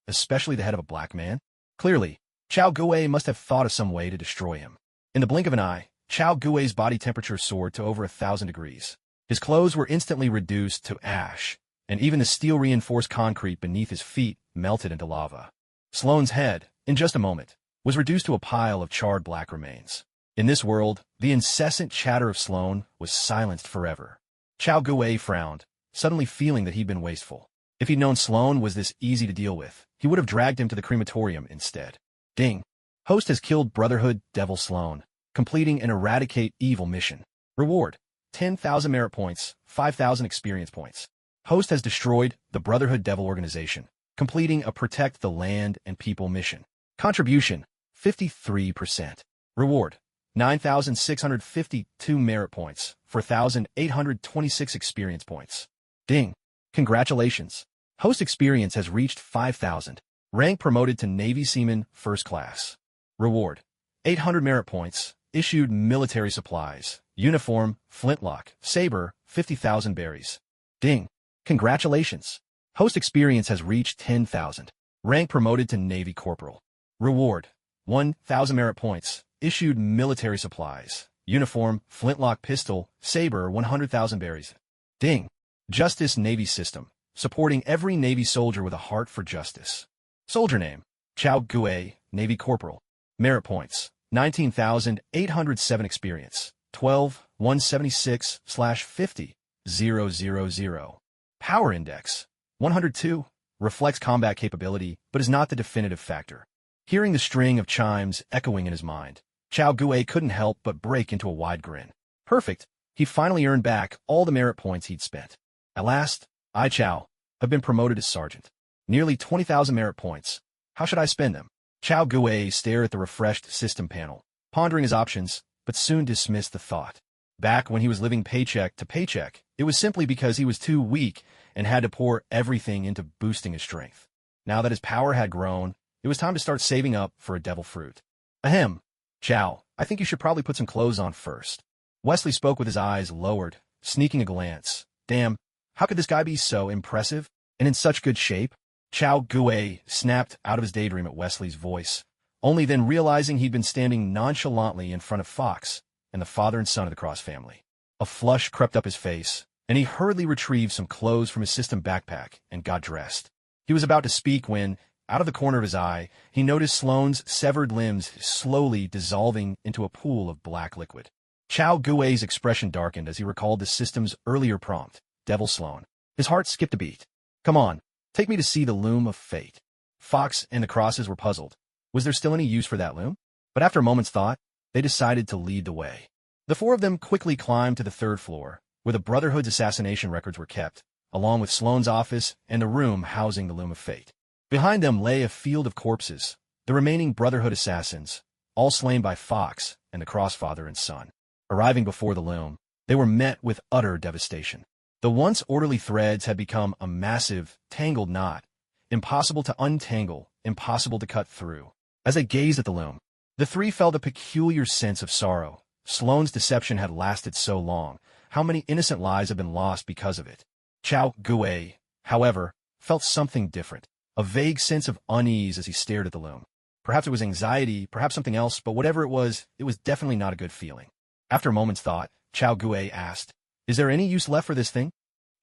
S1: Especially the head of a black man? Clearly, Chao Gui must have thought of some way to destroy him. In the blink of an eye, Chao Gui's body temperature soared to over 1,000 degrees. His clothes were instantly reduced to ash, and even the steel-reinforced concrete beneath his feet melted into lava. Sloane's head, in just a moment, was reduced to a pile of charred black remains. In this world, the incessant chatter of Sloane was silenced forever. Chao Gui frowned, suddenly feeling that he'd been wasteful. If he'd known Sloane was this easy to deal with, he would have dragged him to the crematorium instead. Ding. Host has killed Brotherhood Devil Sloane, completing an Eradicate Evil mission. Reward: 10,000 merit points, 5,000 experience points. Host has destroyed the Brotherhood Devil organization, completing a Protect the Land and People mission. Contribution: 53%. Reward: 9,652 merit points, 4,826 experience points. Ding. Congratulations. Host experience has reached 5,000. Rank promoted to Navy Seaman First Class. Reward: 800 merit points. Issued military supplies. Uniform, flintlock, saber, 50,000 berries. Ding. Congratulations. Host experience has reached 10,000. Rank promoted to Navy Corporal. Reward: 1,000 merit points. Issued military supplies. Uniform, flintlock pistol, saber, 100,000 berries. Ding. Justice Navy System. Supporting every Navy soldier with a heart for justice. Soldier name: Chao Gui, Navy Corporal. Merit points: 19,807 experience. 12,176/50,000. Power index: 102. Reflects combat capability, but is not the definitive factor. Hearing the string of chimes echoing in his mind, Chao Gui couldn't help but break into a wide grin. Perfect. He finally earned back all the merit points he'd spent. At last, I, Chao, have been promoted as sergeant. Nearly 20,000 merit points. How should I spend them? Chao Gui stared at the refreshed system panel, pondering his options, but soon dismissed the thought. Back when he was living paycheck to paycheck, it was simply because he was too weak and had to pour everything into boosting his strength. Now that his power had grown, it was time to start saving up for a devil fruit. Ahem. Chow, I think you should probably put some clothes on first. Wesley spoke with his eyes lowered, sneaking a glance. Damn, how could this guy be so impressive and in such good shape? Chow Gue snapped out of his daydream at Wesley's voice, only then realizing he'd been standing nonchalantly in front of Fox and the father and son of the Cross family. A flush crept up his face, and he hurriedly retrieved some clothes from his system backpack and got dressed. He was about to speak when, out of the corner of his eye, he noticed Sloane's severed limbs slowly dissolving into a pool of black liquid. Chow Gue's expression darkened as he recalled the system's earlier prompt, Devil Sloane. His heart skipped a beat. Come on, take me to see the loom of fate. Fox and the Crosses were puzzled. Was there still any use for that loom? But after a moment's thought, they decided to lead the way. The four of them quickly climbed to the third floor, where the Brotherhood's assassination records were kept, along with Sloane's office and the room housing the loom of fate. Behind them lay a field of corpses, the remaining Brotherhood assassins, all slain by Fox and the Cross father and son. Arriving before the loom, they were met with utter devastation. The once orderly threads had become a massive, tangled knot, impossible to untangle, impossible to cut through. As they gazed at the loom, the three felt a peculiar sense of sorrow. Sloane's deception had lasted so long. How many innocent lives had been lost because of it? Chow Gue, however, felt something different, a vague sense of unease as he stared at the loom. Perhaps it was anxiety, perhaps something else, but whatever it was definitely not a good feeling. After a moment's thought, Chow Gue asked, "Is there any use left for this thing?"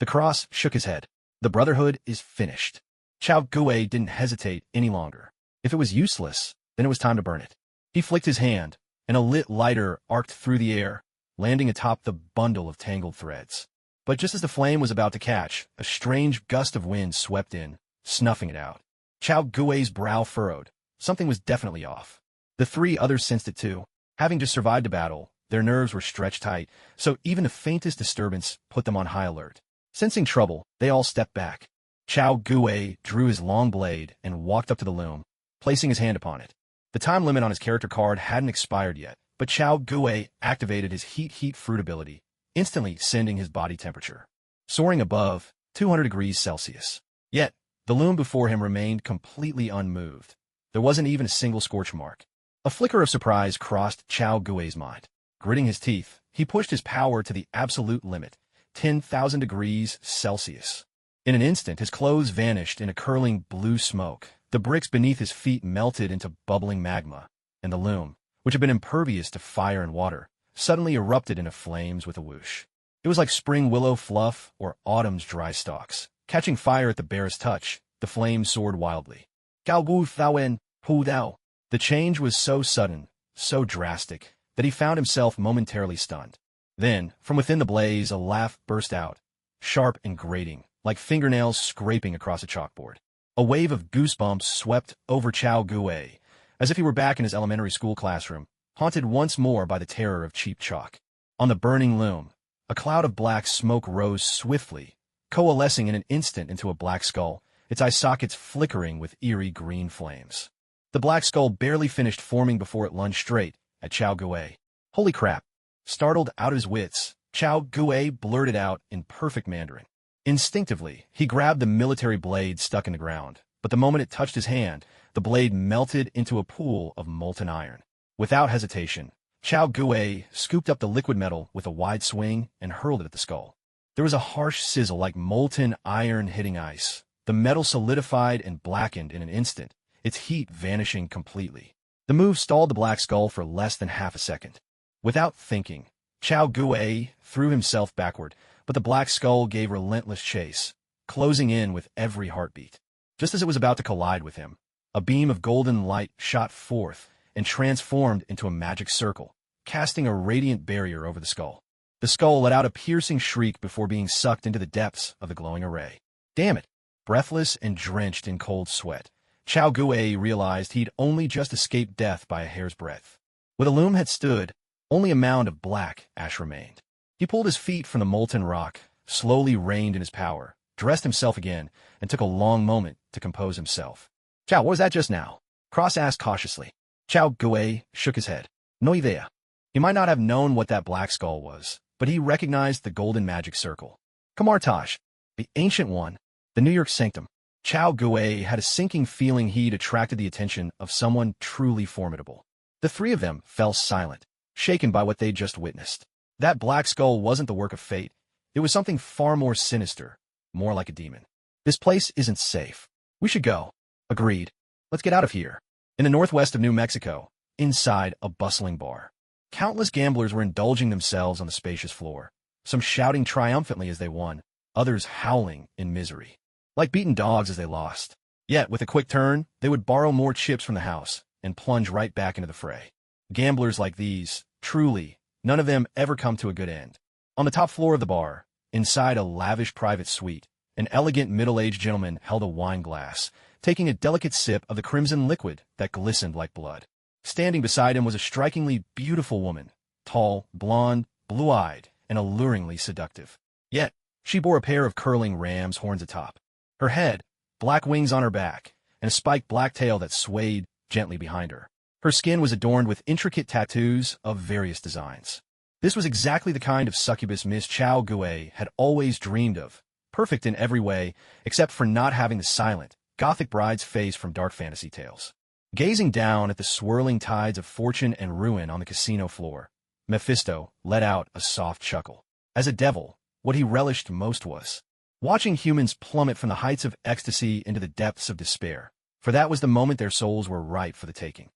S1: The Cross shook his head. "The Brotherhood is finished." Chow Gue didn't hesitate any longer. If it was useless, then it was time to burn it. He flicked his hand, and a lit lighter arced through the air, landing atop the bundle of tangled threads. But just as the flame was about to catch, a strange gust of wind swept in, snuffing it out. Chow Gue's brow furrowed. Something was definitely off. The three others sensed it too. Having just survived a battle, their nerves were stretched tight, so even the faintest disturbance put them on high alert. Sensing trouble, they all stepped back. Chow Gue drew his long blade and walked up to the loom, placing his hand upon it. The time limit on his character card hadn't expired yet, but Chow Gue activated his heat fruit ability, instantly sending his body temperature soaring above 200 degrees Celsius. Yet, the loom before him remained completely unmoved. There wasn't even a single scorch mark. A flicker of surprise crossed Chow Gue's mind. Gritting his teeth, he pushed his power to the absolute limit, 10,000 degrees Celsius. In an instant, his clothes vanished in a curling blue smoke. The bricks beneath his feet melted into bubbling magma, and the loom, which had been impervious to fire and water, suddenly erupted into flames with a whoosh. It was like spring willow fluff or autumn's dry stalks. Catching fire at the barest touch, the flames soared wildly. Gao Gu Thauen Hu Dao. The change was so sudden, so drastic, that he found himself momentarily stunned. Then, from within the blaze, a laugh burst out, sharp and grating, like fingernails scraping across a chalkboard. A wave of goosebumps swept over Chow Gue, as if he were back in his elementary school classroom, haunted once more by the terror of cheap chalk. On the burning loom, a cloud of black smoke rose swiftly, coalescing in an instant into a black skull, its eye sockets flickering with eerie green flames. The black skull barely finished forming before it lunged straight at Chow Gue. Holy crap! Startled out of his wits, Chow Gue blurted out in perfect Mandarin. Instinctively, he grabbed the military blade stuck in the ground, but the moment it touched his hand, the blade melted into a pool of molten iron. Without hesitation, Chow Gue scooped up the liquid metal with a wide swing and hurled it at the skull. There was a harsh sizzle like molten iron hitting ice. The metal solidified and blackened in an instant, its heat vanishing completely. The move stalled the black skull for less than half a second. Without thinking, Chow Gue threw himself backward, but the black skull gave relentless chase, closing in with every heartbeat. Just as it was about to collide with him, a beam of golden light shot forth and transformed into a magic circle, casting a radiant barrier over the skull. The skull let out a piercing shriek before being sucked into the depths of the glowing array. Damn it! Breathless and drenched in cold sweat, Chow Gue realized he'd only just escaped death by a hair's breadth. Where the loom had stood, only a mound of black ash remained. He pulled his feet from the molten rock, slowly reined in his power, dressed himself again, and took a long moment to compose himself. "Chow, what was that just now?" Cross asked cautiously. Chow Gue shook his head. "No idea." He might not have known what that black skull was, but he recognized the golden magic circle. "Kamartaj." The Ancient One, the New York Sanctum. Chao Gui had a sinking feeling he'd attracted the attention of someone truly formidable. The three of them fell silent, shaken by what they'd just witnessed. That black skull wasn't the work of fate. It was something far more sinister, more like a demon. This place isn't safe. We should go. Agreed. Let's get out of here. In the northwest of New Mexico, inside a bustling bar, countless gamblers were indulging themselves on the spacious floor, some shouting triumphantly as they won, others howling in misery, like beaten dogs as they lost. Yet, with a quick turn, they would borrow more chips from the house and plunge right back into the fray. Gamblers like these, truly, none of them ever come to a good end. On the top floor of the bar, inside a lavish private suite, an elegant middle-aged gentleman held a wine glass, taking a delicate sip of the crimson liquid that glistened like blood. Standing beside him was a strikingly beautiful woman, tall, blonde, blue-eyed, and alluringly seductive. Yet, she bore a pair of curling ram's horns atop her head, black wings on her back, and a spiked black tail that swayed gently behind her. Her skin was adorned with intricate tattoos of various designs. This was exactly the kind of succubus Miss Chao Gui had always dreamed of, perfect in every way, except for not having the silent, gothic bride's face from dark fantasy tales. Gazing down at the swirling tides of fortune and ruin on the casino floor, Mephisto let out a soft chuckle. As a devil, what he relished most was watching humans plummet from the heights of ecstasy into the depths of despair, for that was the moment their souls were ripe for the taking.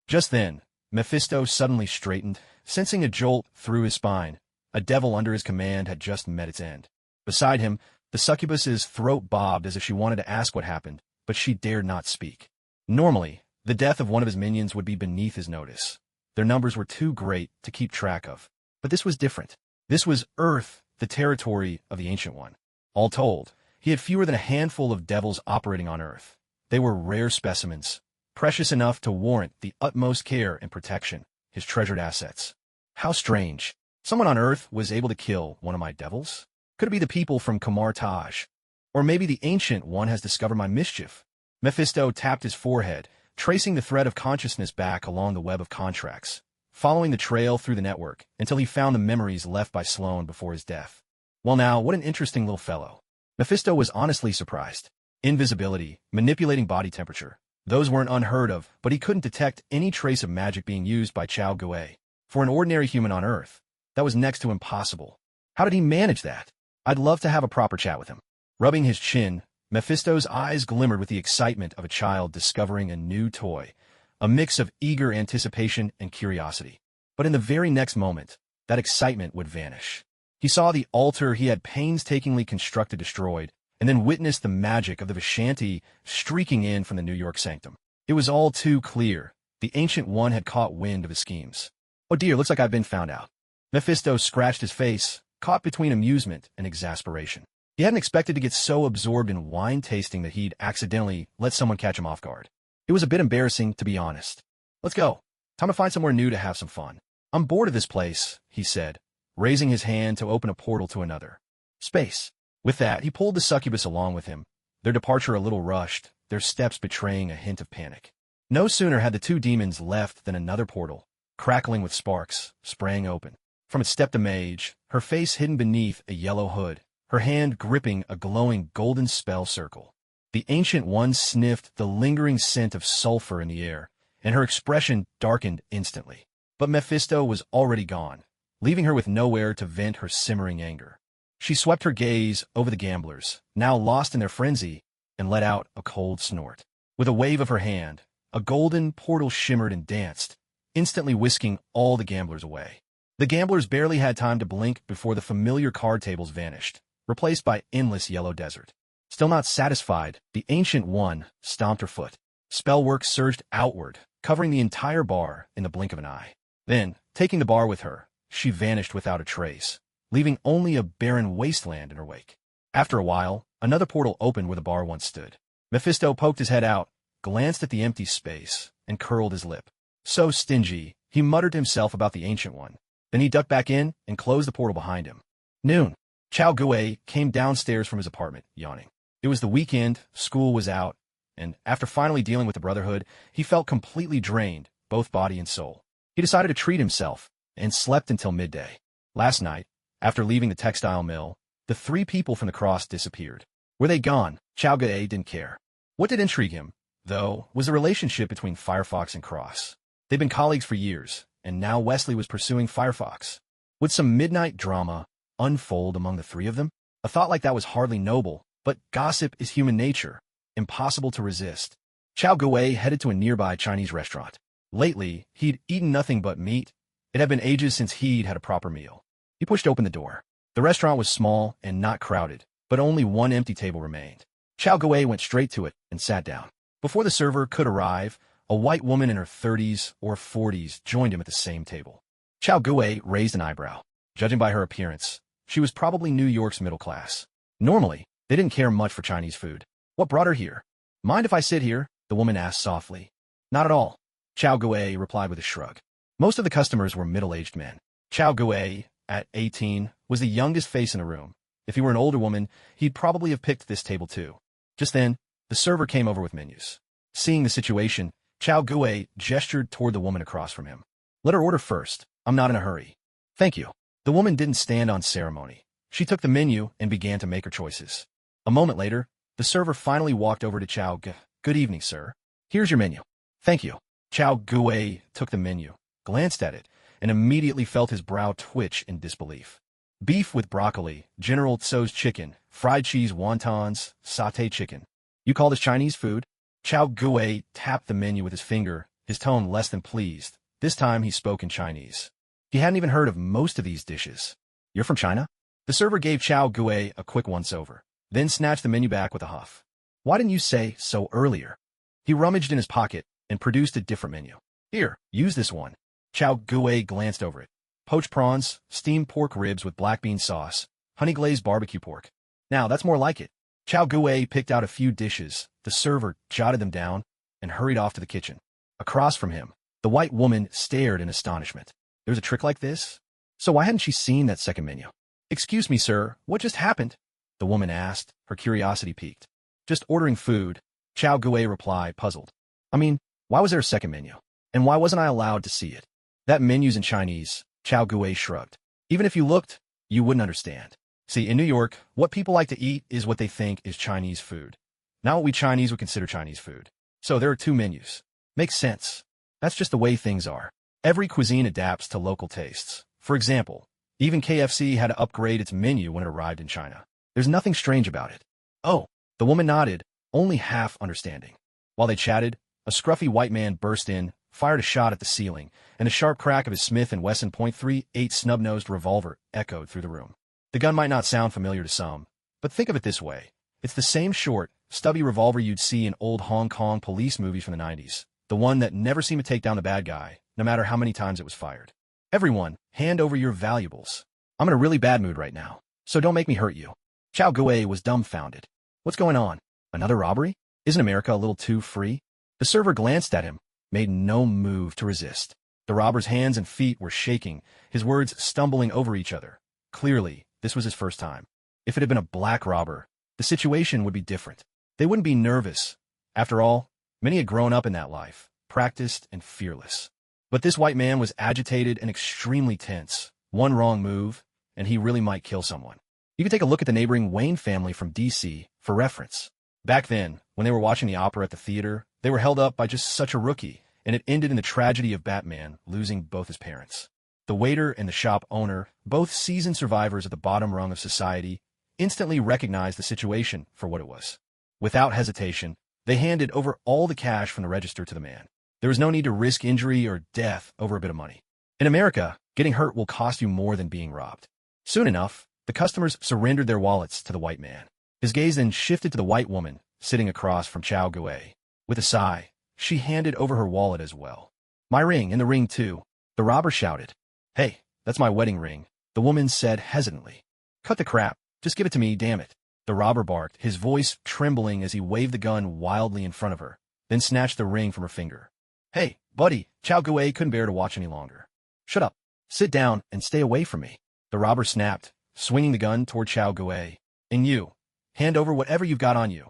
S1: Just then, Mephisto suddenly straightened, sensing a jolt through his spine. A devil under his command had just met its end. Beside him, the succubus's throat bobbed as if she wanted to ask what happened, but she dared not speak. Normally, the death of one of his minions would be beneath his notice. Their numbers were too great to keep track of. But this was different. This was Earth, the territory of the Ancient One. All told, he had fewer than a handful of devils operating on Earth. They were rare specimens, precious enough to warrant the utmost care and protection, his treasured assets. How strange. Someone on Earth was able to kill one of my devils? Could it be the people from Kamar Taj? Or maybe the Ancient One has discovered my mischief? Mephisto tapped his forehead, tracing the thread of consciousness back along the web of contracts, following the trail through the network until he found the memories left by Sloan before his death. Well now, what an interesting little fellow. Mephisto was honestly surprised. Invisibility, manipulating body temperature, those weren't unheard of, but he couldn't detect any trace of magic being used by Chao Gui. For an ordinary human on Earth, that was next to impossible. How did he manage that? I'd love to have a proper chat with him. Rubbing his chin, Mephisto's eyes glimmered with the excitement of a child discovering a new toy, a mix of eager anticipation and curiosity. But in the very next moment, that excitement would vanish. He saw the altar he had painstakingly constructed destroyed, and then witnessed the magic of the Vishanti streaking in from the New York Sanctum. It was all too clear. The Ancient One had caught wind of his schemes. Oh dear, looks like I've been found out. Mephisto scratched his face, caught between amusement and exasperation. He hadn't expected to get so absorbed in wine tasting that he'd accidentally let someone catch him off guard. It was a bit embarrassing, to be honest. Let's go. Time to find somewhere new to have some fun. I'm bored of this place, he said, raising his hand to open a portal to another space. With that, he pulled the succubus along with him, their departure a little rushed, their steps betraying a hint of panic. No sooner had the two demons left than another portal, crackling with sparks, sprang open. From its stepped a mage, her face hidden beneath a yellow hood, her hand gripping a glowing golden spell circle. The Ancient One sniffed the lingering scent of sulfur in the air, and her expression darkened instantly. But Mephisto was already gone, leaving her with nowhere to vent her simmering anger. She swept her gaze over the gamblers, now lost in their frenzy, and let out a cold snort. With a wave of her hand, a golden portal shimmered and danced, instantly whisking all the gamblers away. The gamblers barely had time to blink before the familiar card tables vanished, replaced by endless yellow desert. Still not satisfied, the Ancient One stomped her foot. Spellwork surged outward, covering the entire bar in the blink of an eye. Then, taking the bar with her, she vanished without a trace, leaving only a barren wasteland in her wake. After a while, another portal opened where the bar once stood. Mephisto poked his head out, glanced at the empty space, and curled his lip. So stingy, he muttered to himself about the Ancient One. Then he ducked back in and closed the portal behind him. Noon. Chao Gui came downstairs from his apartment, yawning. It was the weekend, school was out, and after finally dealing with the Brotherhood, he felt completely drained, both body and soul. He decided to treat himself, and slept until midday. Last night, after leaving the textile mill, The three people from the cross disappeared. Were they gone? Chao Gue didn't care. What did intrigue him, though, was the relationship between Firefox and Cross. They'd been colleagues for years, and now Wesley was pursuing Firefox. Would some midnight drama unfold among the three of them? A thought like that was hardly noble, but gossip is human nature, impossible to resist. Chao Gue headed to a nearby Chinese restaurant. Lately, he'd eaten nothing but meat. It had been ages since he'd had a proper meal. He pushed open the door. The restaurant was small and not crowded, but only one empty table remained. Chao Gue went straight to it and sat down. Before the server could arrive, a white woman in her 30s or 40s joined him at the same table. Chao Gue raised an eyebrow. Judging by her appearance, she was probably New York's middle class. Normally, they didn't care much for Chinese food. What brought her here? Mind if I sit here? The woman asked softly. Not at all. Chao Gue replied with a shrug. Most of the customers were middle-aged men. Chao Gue, at 18, was the youngest face in the room. If he were an older woman, he'd probably have picked this table too. Just then, the server came over with menus. Seeing the situation, Chao Gue gestured toward the woman across from him. Let her order first. I'm not in a hurry. Thank you. The woman didn't stand on ceremony. She took the menu and began to make her choices. A moment later, the server finally walked over to Chao Gue. Good evening, sir. Here's your menu. Thank you. Chao Gue took the menu, glanced at it, and immediately felt his brow twitch in disbelief. Beef with broccoli, General Tso's chicken, fried cheese wontons, sauté chicken. You call this Chinese food? Chao Gue tapped the menu with his finger, his tone less than pleased. This time he spoke in Chinese. He hadn't even heard of most of these dishes. You're from China? The server gave Chao Gue a quick once-over, then snatched the menu back with a huff. Why didn't you say so earlier? He rummaged in his pocket and produced a different menu. Here, use this one. Chao Gue glanced over it. Poached prawns, steamed pork ribs with black bean sauce, honey-glazed barbecue pork. Now, that's more like it. Chao Gue picked out a few dishes, the server jotted them down, and hurried off to the kitchen. Across from him, the white woman stared in astonishment. There's a trick like this? So why hadn't she seen that second menu? Excuse me, sir, what just happened? The woman asked, her curiosity piqued. Just ordering food, Chao Gue replied, puzzled. I mean, why was there a second menu? And why wasn't I allowed to see it? That menu's in Chinese, Chao Gue shrugged. Even if you looked, you wouldn't understand. See, in New York, what people like to eat is what they think is Chinese food. Not what we Chinese would consider Chinese food. So there are two menus. Makes sense. That's just the way things are. Every cuisine adapts to local tastes. For example, even KFC had to upgrade its menu when it arrived in China. There's nothing strange about it. Oh, the woman nodded, only half understanding. While they chatted, a scruffy white man burst in, fired a shot at the ceiling, and the sharp crack of his Smith & Wesson .38 snub-nosed revolver echoed through the room. The gun might not sound familiar to some, but think of it this way. It's the same short, stubby revolver you'd see in old Hong Kong police movies from the 90s, the one that never seemed to take down the bad guy, no matter how many times it was fired. Everyone, hand over your valuables. I'm in a really bad mood right now, so don't make me hurt you. Chao Gue was dumbfounded. What's going on? Another robbery? Isn't America a little too free? The server glanced at him, made no move to resist. The robber's hands and feet were shaking, his words stumbling over each other. Clearly, this was his first time. If it had been a black robber, the situation would be different. They wouldn't be nervous. After all, many had grown up in that life, practiced and fearless. But this white man was agitated and extremely tense. One wrong move, and he really might kill someone. You could take a look at the neighboring Wayne family from D.C. for reference. Back then, when they were watching the opera at the theater, they were held up by just such a rookie, and it ended in the tragedy of Batman losing both his parents. The waiter and the shop owner, both seasoned survivors at the bottom rung of society, instantly recognized the situation for what it was. Without hesitation, they handed over all the cash from the register to the man. There was no need to risk injury or death over a bit of money. In America, getting hurt will cost you more than being robbed. Soon enough, the customers surrendered their wallets to the white man. His gaze then shifted to the white woman, sitting across from Chao Gue. With a sigh, she handed over her wallet as well. My ring, and the ring too. The robber shouted. Hey, that's my wedding ring, the woman said hesitantly. Cut the crap, just give it to me, damn it. The robber barked, his voice trembling as he waved the gun wildly in front of her, then snatched the ring from her finger. Hey, buddy, Chao Gue couldn't bear to watch any longer. Shut up, sit down, and stay away from me. The robber snapped, swinging the gun toward Chao Gue. And you, hand over whatever you've got on you.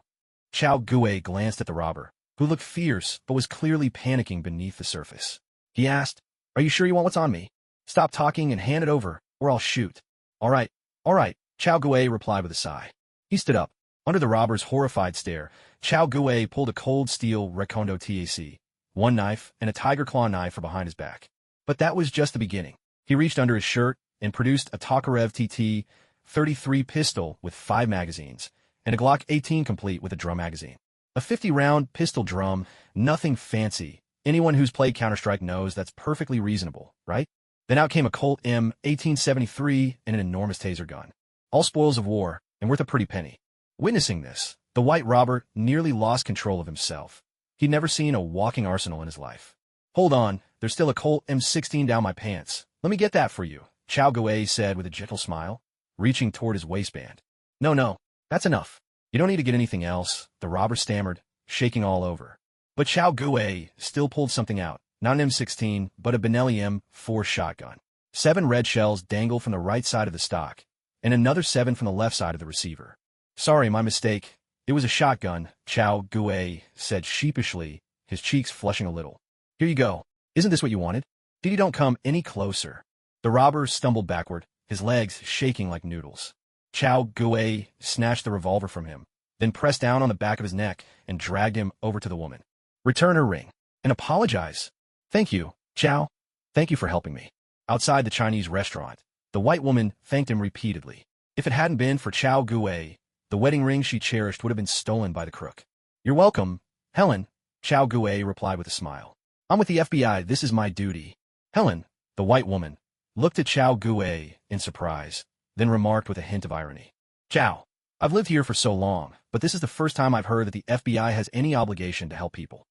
S1: Chao Gue glanced at the robber, who looked fierce but was clearly panicking beneath the surface. He asked, Are you sure you want what's on me? Stop talking and hand it over, or I'll shoot. All right, Chao Gui replied with a sigh. He stood up. Under the robber's horrified stare, Chao Gui pulled a cold steel recondo tac, one knife, and a tiger claw knife from behind his back. But that was just the beginning. He reached under his shirt and produced a Tokarev TT-33 pistol with 5 magazines, and a Glock 18 complete with a drum magazine. A 50-round pistol drum, nothing fancy. Anyone who's played Counter-Strike knows that's perfectly reasonable, right? Then out came a Colt M1873 and an enormous taser gun. All spoils of war, and worth a pretty penny. Witnessing this, the white robber nearly lost control of himself. He'd never seen a walking arsenal in his life. Hold on, there's still a Colt M16 down my pants. Let me get that for you, Chao Gui said with a gentle smile, reaching toward his waistband. No, that's enough. You don't need to get anything else, the robber stammered, shaking all over. But Chao Gui still pulled something out, not an M16, but a Benelli M4 shotgun. 7 red shells dangled from the right side of the stock, and another 7 from the left side of the receiver. Sorry, my mistake. It was a shotgun, Chao Gui said sheepishly, his cheeks flushing a little. Here you go. Isn't this what you wanted? Didi, don't come any closer. The robber stumbled backward, his legs shaking like noodles. Chao Gui snatched the revolver from him, then pressed down on the back of his neck and dragged him over to the woman. Return her ring. And apologize. Thank you, Chao. Thank you for helping me. Outside the Chinese restaurant, the white woman thanked him repeatedly. If it hadn't been for Chao Gui, the wedding ring she cherished would have been stolen by the crook. You're welcome, Helen, Chao Gui replied with a smile. I'm with the FBI. This is my duty. Helen, the white woman, looked at Chao Gui in surprise, then remarked with a hint of irony. Chao, I've lived here for so long, but this is the first time I've heard that the FBI has any obligation to help people.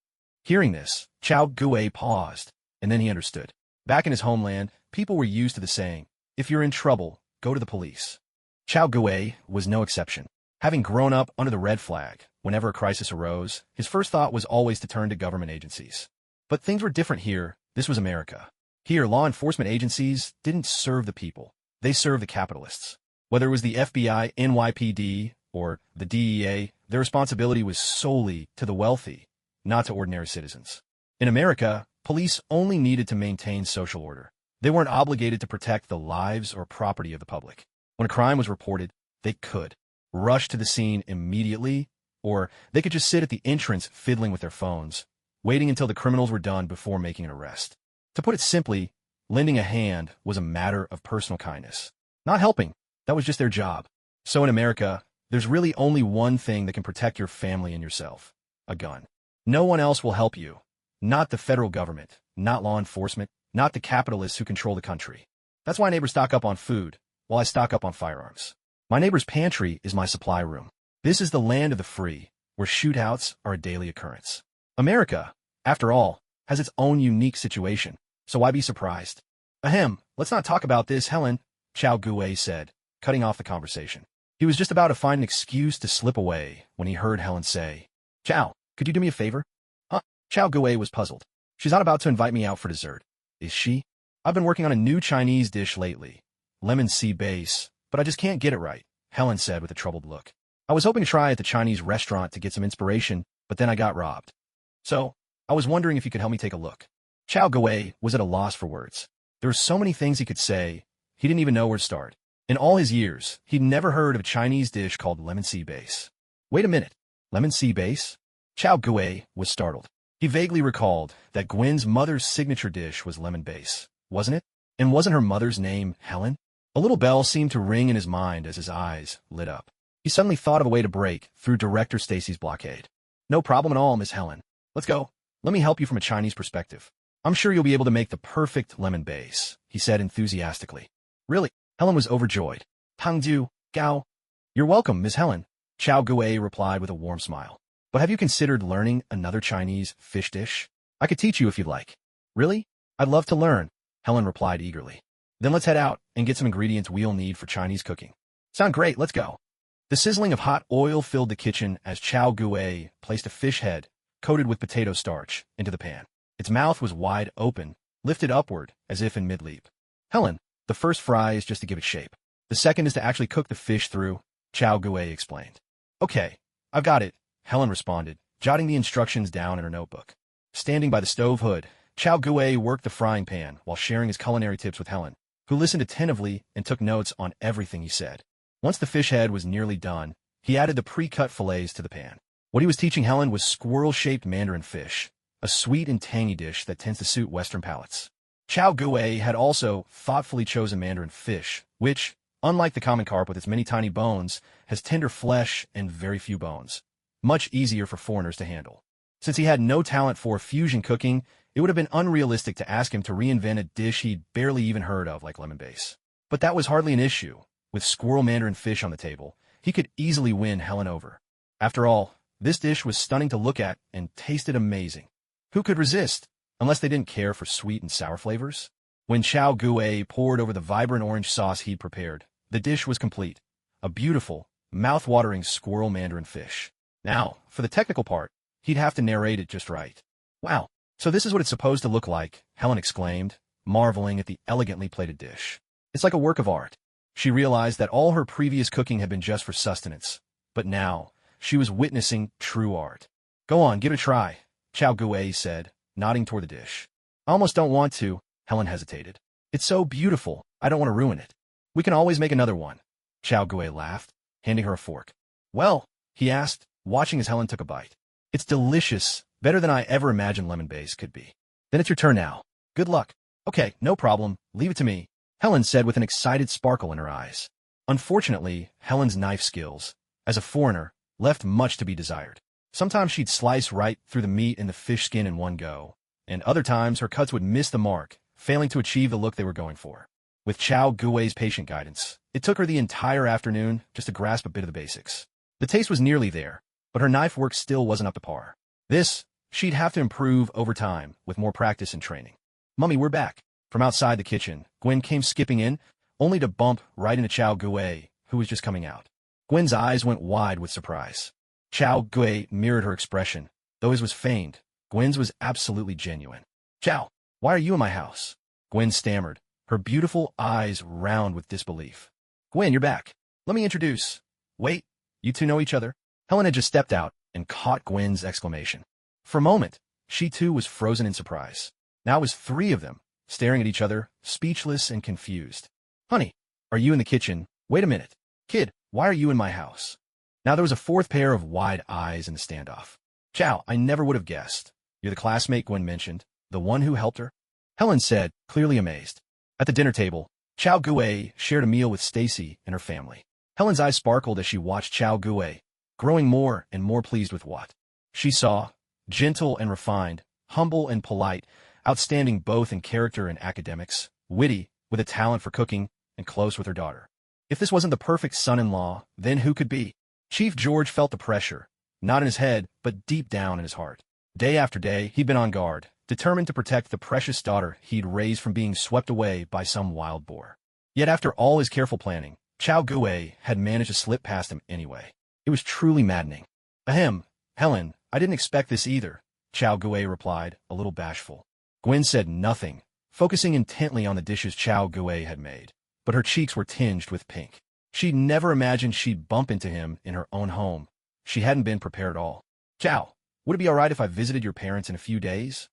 S1: Hearing this, Chao Gui paused, and then he understood. Back in his homeland, people were used to the saying, if you're in trouble, go to the police. Chao Gui was no exception. Having grown up under the red flag, whenever a crisis arose, his first thought was always to turn to government agencies. But things were different here. This was America. Here, law enforcement agencies didn't serve the people. They served the capitalists. Whether it was the FBI, NYPD, or the DEA, their responsibility was solely to the wealthy, not to ordinary citizens. In America, police only needed to maintain social order. They weren't obligated to protect the lives or property of the public. When a crime was reported, they could rush to the scene immediately, or they could just sit at the entrance fiddling with their phones, waiting until the criminals were done before making an arrest. To put it simply, lending a hand was a matter of personal kindness. Not helping, that was just their job. So in America, there's really only one thing that can protect your family and yourself: a gun. No one else will help you. Not the federal government, not law enforcement, not the capitalists who control the country. That's why neighbors stock up on food, while I stock up on firearms. My neighbor's pantry is my supply room. This is the land of the free, where shootouts are a daily occurrence. America, after all, has its own unique situation, so why be surprised? Ahem, let's not talk about this, Helen, Chao Gui said, cutting off the conversation. He was just about to find an excuse to slip away when he heard Helen say, Chao, could you do me a favor? Huh? Chao Gui was puzzled. She's not about to invite me out for dessert, is she? I've been working on a new Chinese dish lately, lemon sea base, but I just can't get it right, Helen said with a troubled look. I was hoping to try at the Chinese restaurant to get some inspiration, but then I got robbed. So, I was wondering if you could help me take a look. Chao Gui was at a loss for words. There were so many things he could say, he didn't even know where to start. In all his years, he'd never heard of a Chinese dish called lemon sea base. Wait a minute, lemon sea base? Chao Gui was startled. He vaguely recalled that Gwen's mother's signature dish was lemon base, wasn't it? And wasn't her mother's name Helen? A little bell seemed to ring in his mind as his eyes lit up. He suddenly thought of a way to break through Director Stacy's blockade. No problem at all, Miss Helen. Let's go. Let me help you from a Chinese perspective. I'm sure you'll be able to make the perfect lemon base, he said enthusiastically. Really? Helen was overjoyed. Tangju, Gao. You're welcome, Miss Helen, Chao Gui replied with a warm smile. But have you considered learning another Chinese fish dish? I could teach you if you'd like. Really? I'd love to learn, Helen replied eagerly. Then let's head out and get some ingredients we'll need for Chinese cooking. Sound great, let's go. The sizzling of hot oil filled the kitchen as Chao Gui placed a fish head, coated with potato starch, into the pan. Its mouth was wide open, lifted upward as if in mid-leap. Helen, the first fry is just to give it shape. The second is to actually cook the fish through, Chao Gui explained. Okay, I've got it, Helen responded, jotting the instructions down in her notebook. Standing by the stove hood, Chao Gui worked the frying pan while sharing his culinary tips with Helen, who listened attentively and took notes on everything he said. Once the fish head was nearly done, he added the pre-cut fillets to the pan. What he was teaching Helen was squirrel-shaped mandarin fish, a sweet and tangy dish that tends to suit Western palates. Chow Gui had also thoughtfully chosen mandarin fish, which, unlike the common carp with its many tiny bones, has tender flesh and very few bones. Much easier for foreigners to handle. Since he had no talent for fusion cooking, it would have been unrealistic to ask him to reinvent a dish he'd barely even heard of like lemon base. But that was hardly an issue. With squirrel mandarin fish on the table, he could easily win Helen over. After all, this dish was stunning to look at and tasted amazing. Who could resist, unless they didn't care for sweet and sour flavors? When Chow Gui poured over the vibrant orange sauce he'd prepared, the dish was complete. A beautiful, mouth-watering squirrel mandarin fish. Now, for the technical part, he'd have to narrate it just right. Wow, so this is what it's supposed to look like, Helen exclaimed, marveling at the elegantly plated dish. It's like a work of art. She realized that all her previous cooking had been just for sustenance, but now she was witnessing true art. Go on, give it a try, Chow Gui said, nodding toward the dish. I almost don't want to, Helen hesitated. It's so beautiful, I don't want to ruin it. We can always make another one. Chow Gui laughed, handing her a fork. Well, he asked, watching as Helen took a bite. It's delicious, better than I ever imagined lemon base could be. Then it's your turn now. Good luck. Okay, no problem, leave it to me, Helen said with an excited sparkle in her eyes. Unfortunately, Helen's knife skills, as a foreigner, left much to be desired. Sometimes she'd slice right through the meat and the fish skin in one go, and other times her cuts would miss the mark, failing to achieve the look they were going for. With Chow Gui's patient guidance, it took her the entire afternoon just to grasp a bit of the basics. The taste was nearly there, but her knife work still wasn't up to par. This, she'd have to improve over time with more practice and training. Mummy, we're back. From outside the kitchen, Gwen came skipping in, only to bump right into Chow Gui, who was just coming out. Gwen's eyes went wide with surprise. Chow Gui mirrored her expression. Though his was feigned, Gwen's was absolutely genuine. Chow, why are you in my house? Gwen stammered, her beautiful eyes round with disbelief. Gwen, you're back. Let me introduce. Wait, you two know each other? Helen had just stepped out and caught Gwen's exclamation. For a moment, she too was frozen in surprise. Now it was three of them, staring at each other, speechless and confused. Honey, are you in the kitchen? Wait a minute. Kid, why are you in my house? Now there was a fourth pair of wide eyes in the standoff. Chow, I never would have guessed. You're the classmate Gwen mentioned, the one who helped her? Helen said, clearly amazed. At the dinner table, Chow Gui shared a meal with Stacy and her family. Helen's eyes sparkled as she watched Chow Gui, growing more and more pleased with what she saw. Gentle and refined, humble and polite, outstanding both in character and academics, witty, with a talent for cooking, and close with her daughter. If this wasn't the perfect son-in-law, then who could be? Chief George felt the pressure, not in his head, but deep down in his heart. Day after day, he'd been on guard, determined to protect the precious daughter he'd raised from being swept away by some wild boar. Yet after all his careful planning, Chow Gui had managed to slip past him anyway. It was truly maddening. Ahem, Helen, I didn't expect this either, Chow Gui replied, a little bashful. Gwen said nothing, focusing intently on the dishes Chow Gui had made, but her cheeks were tinged with pink. She'd never imagined she'd bump into him in her own home. She hadn't been prepared at all. Chow, would it be all right if I visited your parents in a few days?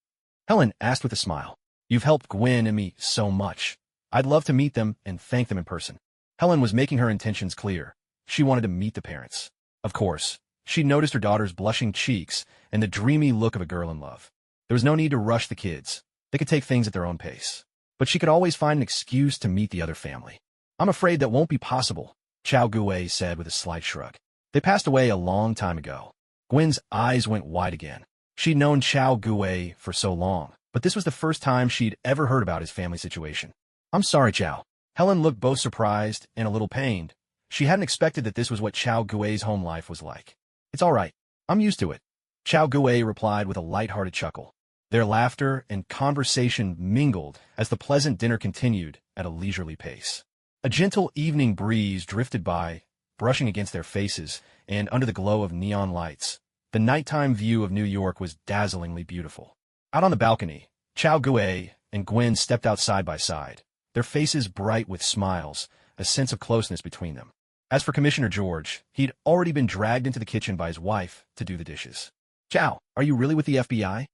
S1: Helen asked with a smile. You've helped Gwen and me so much. I'd love to meet them and thank them in person. Helen was making her intentions clear. She wanted to meet the parents. Of course, she noticed her daughter's blushing cheeks and the dreamy look of a girl in love. There was no need to rush the kids. They could take things at their own pace. But she could always find an excuse to meet the other family. I'm afraid that won't be possible, Chow Gui said with a slight shrug. They passed away a long time ago. Gwen's eyes went wide again. She'd known Chow Gui for so long, but this was the first time she'd ever heard about his family situation. I'm sorry, Chow. Helen looked both surprised and a little pained. She hadn't expected that this was what Chow Gui's home life was like. It's all right. I'm used to it, Chow Gui replied with a light-hearted chuckle. Their laughter and conversation mingled as the pleasant dinner continued at a leisurely pace. A gentle evening breeze drifted by, brushing against their faces, and under the glow of neon lights, the nighttime view of New York was dazzlingly beautiful. Out on the balcony, Chow Gui and Gwen stepped out side by side, their faces bright with smiles, a sense of closeness between them. As for Commissioner George, he'd already been dragged into the kitchen by his wife to do the dishes. Chow, are you really with the FBI?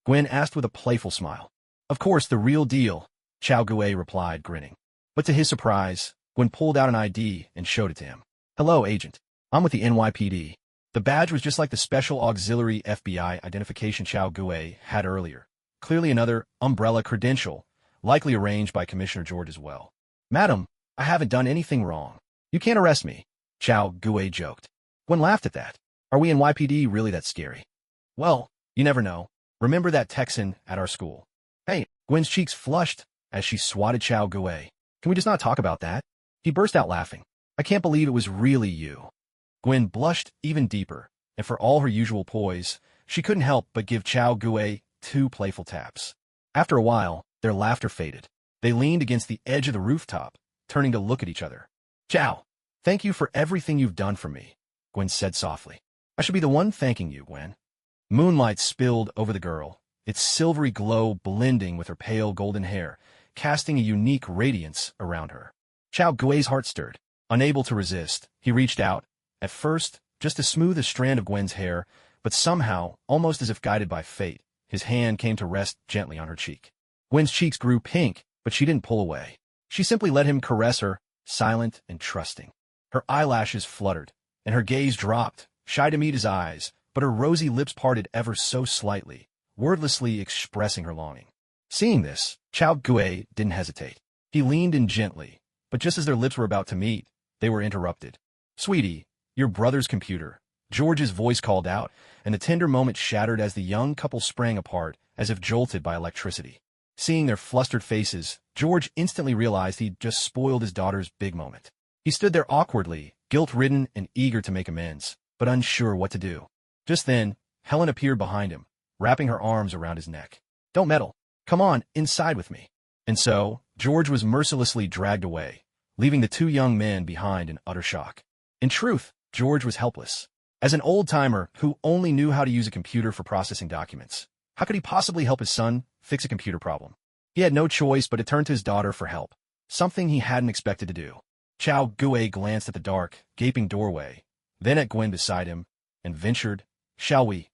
S1: Gwen asked with a playful smile. Of course, the real deal, Chow Gui replied, grinning. But to his surprise, Gwen pulled out an ID and showed it to him. "Hello, Agent. I'm with the NYPD." The badge was just like the Special Auxiliary FBI identification Chao Gue had earlier. Clearly another umbrella credential, likely arranged by Commissioner George as well. "Madam, I haven't done anything wrong. You can't arrest me," Chao Gue joked. Gwen laughed at that. "Are we NYPD really that scary?" "Well, you never know. Remember that Texan at our school?" "Hey," Gwen's cheeks flushed as she swatted Chao Gue. "Can we just not talk about that?" He burst out laughing. "I can't believe it was really you." Gwen blushed even deeper, and for all her usual poise, she couldn't help but give Chao Gue 2 playful taps. After a while, their laughter faded. They leaned against the edge of the rooftop, turning to look at each other. "Chao, thank you for everything you've done for me," Gwen said softly. "I should be the one thanking you, Gwen." Moonlight spilled over the girl, its silvery glow blending with her pale golden hair, casting a unique radiance around her. Chao Gue's heart stirred. Unable to resist, he reached out, at first just as smooth a strand of Gwen's hair, but somehow, almost as if guided by fate, his hand came to rest gently on her cheek. Gwen's cheeks grew pink, but she didn't pull away. She simply let him caress her, silent and trusting. Her eyelashes fluttered, and her gaze dropped, shy to meet his eyes, but her rosy lips parted ever so slightly, wordlessly expressing her longing. Seeing this, Chao Gue didn't hesitate. He leaned in gently, but just as their lips were about to meet, they were interrupted. "Sweetie, your brother's computer," George's voice called out, and the tender moment shattered as the young couple sprang apart, as if jolted by electricity. Seeing their flustered faces, George instantly realized he'd just spoiled his daughter's big moment. He stood there awkwardly, guilt-ridden and eager to make amends, but unsure what to do. Just then, Helen appeared behind him, wrapping her arms around his neck. "Don't meddle. Come on, inside with me." And so, George was mercilessly dragged away, leaving the 2 young men behind in utter shock. In truth, George was helpless. As an old-timer who only knew how to use a computer for processing documents, how could he possibly help his son fix a computer problem? He had no choice but to turn to his daughter for help, something he hadn't expected to do. Chao Gue glanced at the dark, gaping doorway, then at Gwen beside him, and ventured, "Shall we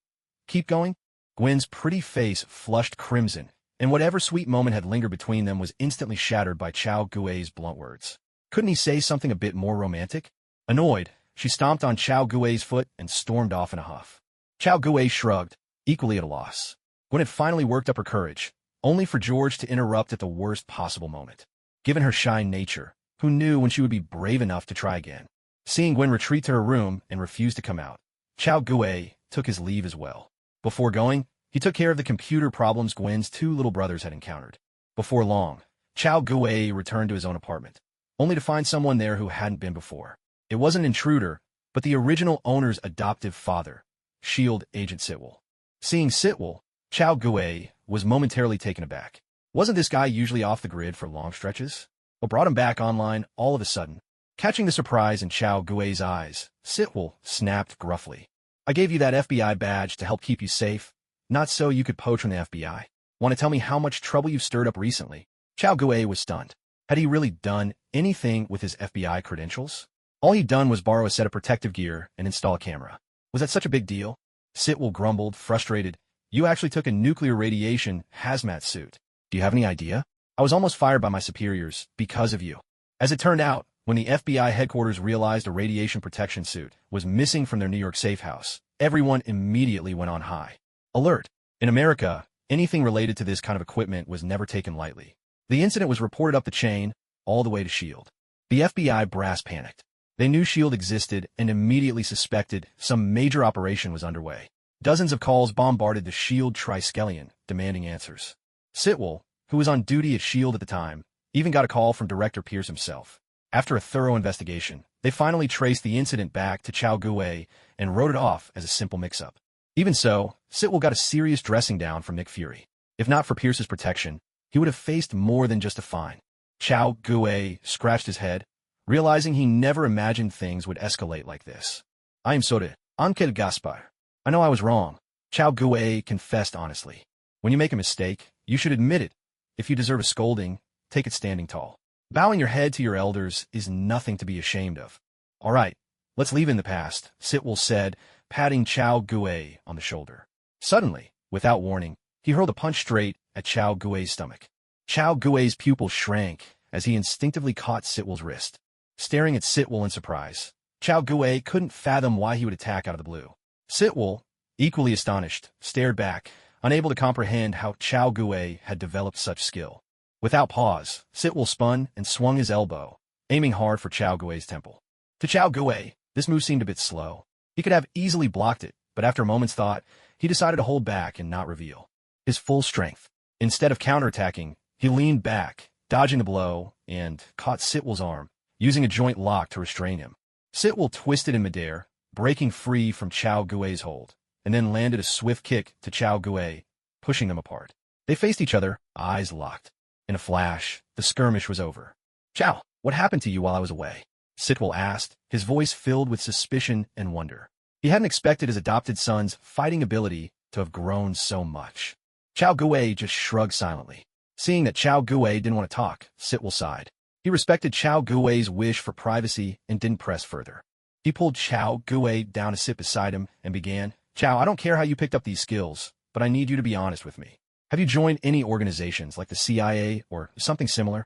S1: keep going?" Gwen's pretty face flushed crimson, and whatever sweet moment had lingered between them was instantly shattered by Chao Gue's blunt words. Couldn't he say something a bit more romantic? Annoyed, she stomped on Chao Gue's foot and stormed off in a huff. Chao Gue shrugged, equally at a loss. Gwen had finally worked up her courage, only for George to interrupt at the worst possible moment. Given her shy nature, who knew when she would be brave enough to try again? Seeing Gwen retreat to her room and refuse to come out, Chao Gue took his leave as well. Before going, he took care of the computer problems Gwen's 2 little brothers had encountered. Before long, Chao Gue returned to his own apartment, only to find someone there who hadn't been before. It wasn't an intruder, but the original owner's adoptive father, SHIELD Agent Sitwell. Seeing Sitwell, Chao Gue was momentarily taken aback. Wasn't this guy usually off the grid for long stretches? What brought him back online all of a sudden? Catching the surprise in Chao Gue's eyes, Sitwell snapped gruffly. "I gave you that FBI badge to help keep you safe, not so you could poach from the FBI. Want to tell me how much trouble you've stirred up recently?" Chao Gue was stunned. Had he really done anything with his FBI credentials? All he'd done was borrow a set of protective gear and install a camera. Was that such a big deal? Sitwell grumbled, frustrated. "You actually took a nuclear radiation hazmat suit. Do you have any idea? I was almost fired by my superiors because of you." As it turned out, when the FBI headquarters realized a radiation protection suit was missing from their New York safe house, everyone immediately went on high alert. In America, anything related to this kind of equipment was never taken lightly. The incident was reported up the chain, all the way to SHIELD. The FBI brass panicked. They knew SHIELD existed and immediately suspected some major operation was underway. Dozens of calls bombarded the SHIELD triskelion, demanding answers. Sitwell, who was on duty at SHIELD at the time, even got a call from Director Pierce himself. After a thorough investigation, they finally traced the incident back to Chao Gue and wrote it off as a simple mix-up. Even so, Sitwell got a serious dressing down from Nick Fury. If not for Pierce's protection, he would have faced more than just a fine. Chao Gue scratched his head, realizing he never imagined things would escalate like this. "I am sorry, Ankel Gaspar. I know I was wrong," Chao Gue confessed honestly. "When you make a mistake, you should admit it. If you deserve a scolding, take it standing tall. Bowing your head to your elders is nothing to be ashamed of." "All right, let's leave in the past," Sitwell said, patting Chao Gue on the shoulder. Suddenly, without warning, he hurled a punch straight at Chao Gue's stomach. Chao Gue's pupil shrank as he instinctively caught Sitwell's wrist. staring at Sitwell in surprise. Chao Gui couldn't fathom why he would attack out of the blue. Sitwell, equally astonished, stared back, unable to comprehend how Chao Gui had developed such skill. Without pause, Sitwell spun and swung his elbow, aiming hard for Chao Gui's temple. To Chao Gui, this move seemed a bit slow. He could have easily blocked it, but after a moment's thought, he decided to hold back and not reveal his full strength. Instead of counterattacking, he leaned back, dodging the blow, and caught Sitwell's arm, using a joint lock to restrain him. Sitwell twisted in midair, breaking free from Chao Gui's hold, and then landed a swift kick to Chao Gui, pushing them apart. They faced each other, eyes locked. In a flash, the skirmish was over. "Chao, what happened to you while I was away?" Sitwell asked, his voice filled with suspicion and wonder. He hadn't expected his adopted son's fighting ability to have grown so much. Chao Gui just shrugged silently. Seeing that Chao Gui didn't want to talk, Sitwell sighed. He respected Chao Gui's wish for privacy and didn't press further. He pulled Chao Gui down to sit beside him and began, "Chao, I don't care how you picked up these skills, but I need you to be honest with me. Have you joined any organizations like the CIA or something similar?"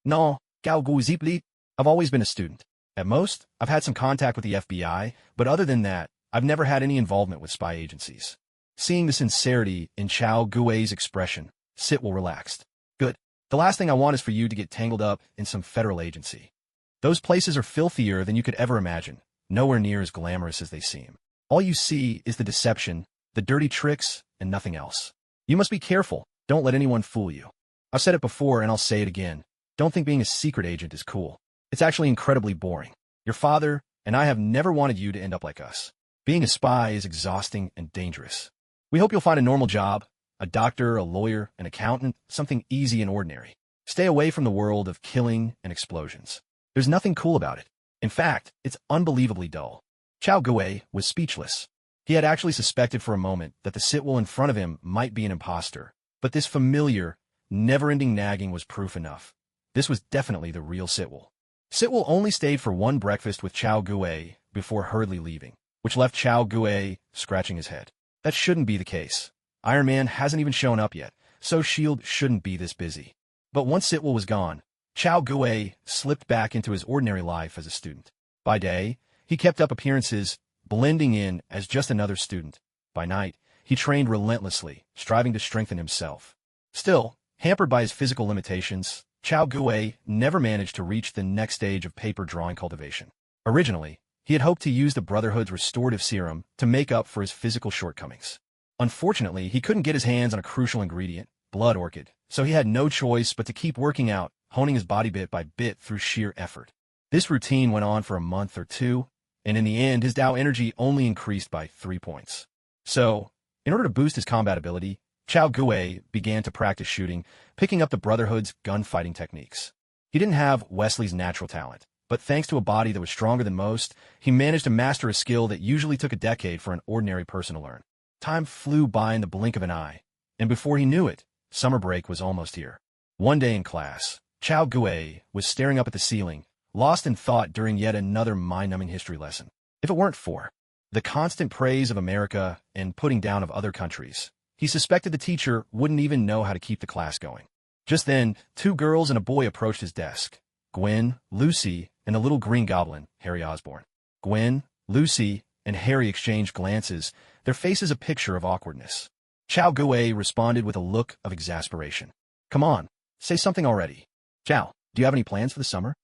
S1: "No, Gao Gu Zipli. I've always been a student. At most, I've had some contact with the FBI, but other than that, I've never had any involvement with spy agencies." Seeing the sincerity in Chao Gui's expression, Sitwell relaxed. "Good. The last thing I want is for you to get tangled up in some federal agency. Those places are filthier than you could ever imagine, nowhere near as glamorous as they seem. All you see is the deception, the dirty tricks, and nothing else. You must be careful. Don't let anyone fool you. I've said it before and I'll say it again. Don't think being a secret agent is cool. It's actually incredibly boring. Your father and I have never wanted you to end up like us. Being a spy is exhausting and dangerous. We hope you'll find a normal job, a doctor, a lawyer, an accountant, something easy and ordinary. Stay away from the world of killing and explosions. There's nothing cool about it. In fact, it's unbelievably dull." Chao Gui was speechless. He had actually suspected for a moment that the Sitwell in front of him might be an imposter, but this familiar, never-ending nagging was proof enough. This was definitely the real Sitwell. Sitwell only stayed for one breakfast with Chao Gui before hurriedly leaving, which left Chao Gui scratching his head. That shouldn't be the case. Iron Man hasn't even shown up yet, so S.H.I.E.L.D. shouldn't be this busy. But once Sitwell was gone, Chao Gui slipped back into his ordinary life as a student. By day, he kept up appearances, blending in as just another student. By night, he trained relentlessly, striving to strengthen himself. Still, hampered by his physical limitations, Chao Gui never managed to reach the next stage of paper drawing cultivation. Originally, he had hoped to use the Brotherhood's restorative serum to make up for his physical shortcomings. Unfortunately, he couldn't get his hands on a crucial ingredient, blood orchid, so he had no choice but to keep working out, honing his body bit by bit through sheer effort. This routine went on for a month or two, and in the end his Tao energy only increased by 3 points. So, in order to boost his combat ability, Chao Gui began to practice shooting, picking up the Brotherhood's gunfighting techniques. He didn't have Wesley's natural talent, but thanks to a body that was stronger than most, he managed to master a skill that usually took a decade for an ordinary person to learn. Time flew by in the blink of an eye, and before he knew it, summer break was almost here. One day in class, Chao Gui was staring up at the ceiling, lost in thought during yet another mind-numbing history lesson. If it weren't for the constant praise of America and putting down of other countries, he suspected the teacher wouldn't even know how to keep the class going. Just then, 2 girls and a boy approached his desk. Gwen, Lucy, and the little green goblin, Harry Osborn. Gwen, Lucy, and Harry exchanged glances, their faces a picture of awkwardness. Chao Gui responded with a look of exasperation. "Come on, say something already. Chao, do you have any plans for the summer?"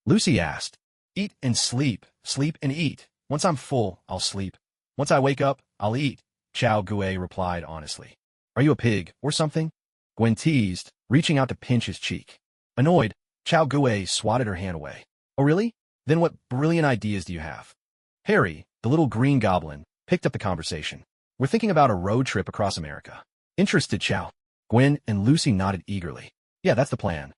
S1: Lucy asked. "Eat and sleep, sleep and eat. Once I'm full, I'll sleep. Once I wake up, I'll eat," Chao Gui replied honestly. "Are you a pig or something?" Gwen teased, reaching out to pinch his cheek. Annoyed, Chao Gui swatted her hand away. "Oh really? Then what brilliant ideas do you have?" Harry, the little green goblin, picked up the conversation. "We're thinking about a road trip across America." Interested, Chao? Gwen and Lucy nodded eagerly. "Yeah, that's the plan."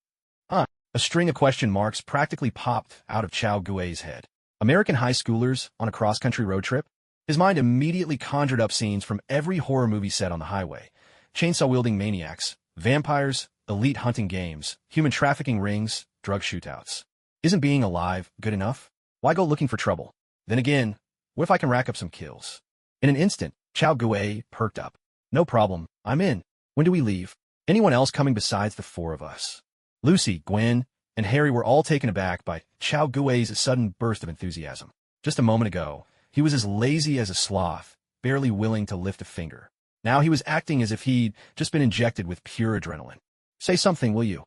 S1: A string of question marks practically popped out of Chao Gui's head. American high schoolers on a cross-country road trip? His mind immediately conjured up scenes from every horror movie set on the highway. Chainsaw-wielding maniacs, vampires, elite hunting games, human trafficking rings, drug shootouts. Isn't being alive good enough? Why go looking for trouble? Then again, what if I can rack up some kills? In an instant, Chao Gui perked up. "No problem, I'm in. When do we leave? Anyone else coming besides the 4 of us?" Lucy, Gwen, and Harry were all taken aback by Chao Gui's sudden burst of enthusiasm. Just a moment ago, he was as lazy as a sloth, barely willing to lift a finger. Now he was acting as if he'd just been injected with pure adrenaline. "Say something, will you?"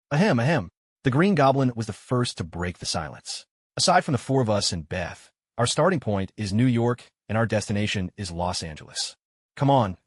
S1: "Ahem, ahem." The Green Goblin was the first to break the silence. "Aside from the four of us and Beth, our starting point is New York, and our destination is Los Angeles. Come on,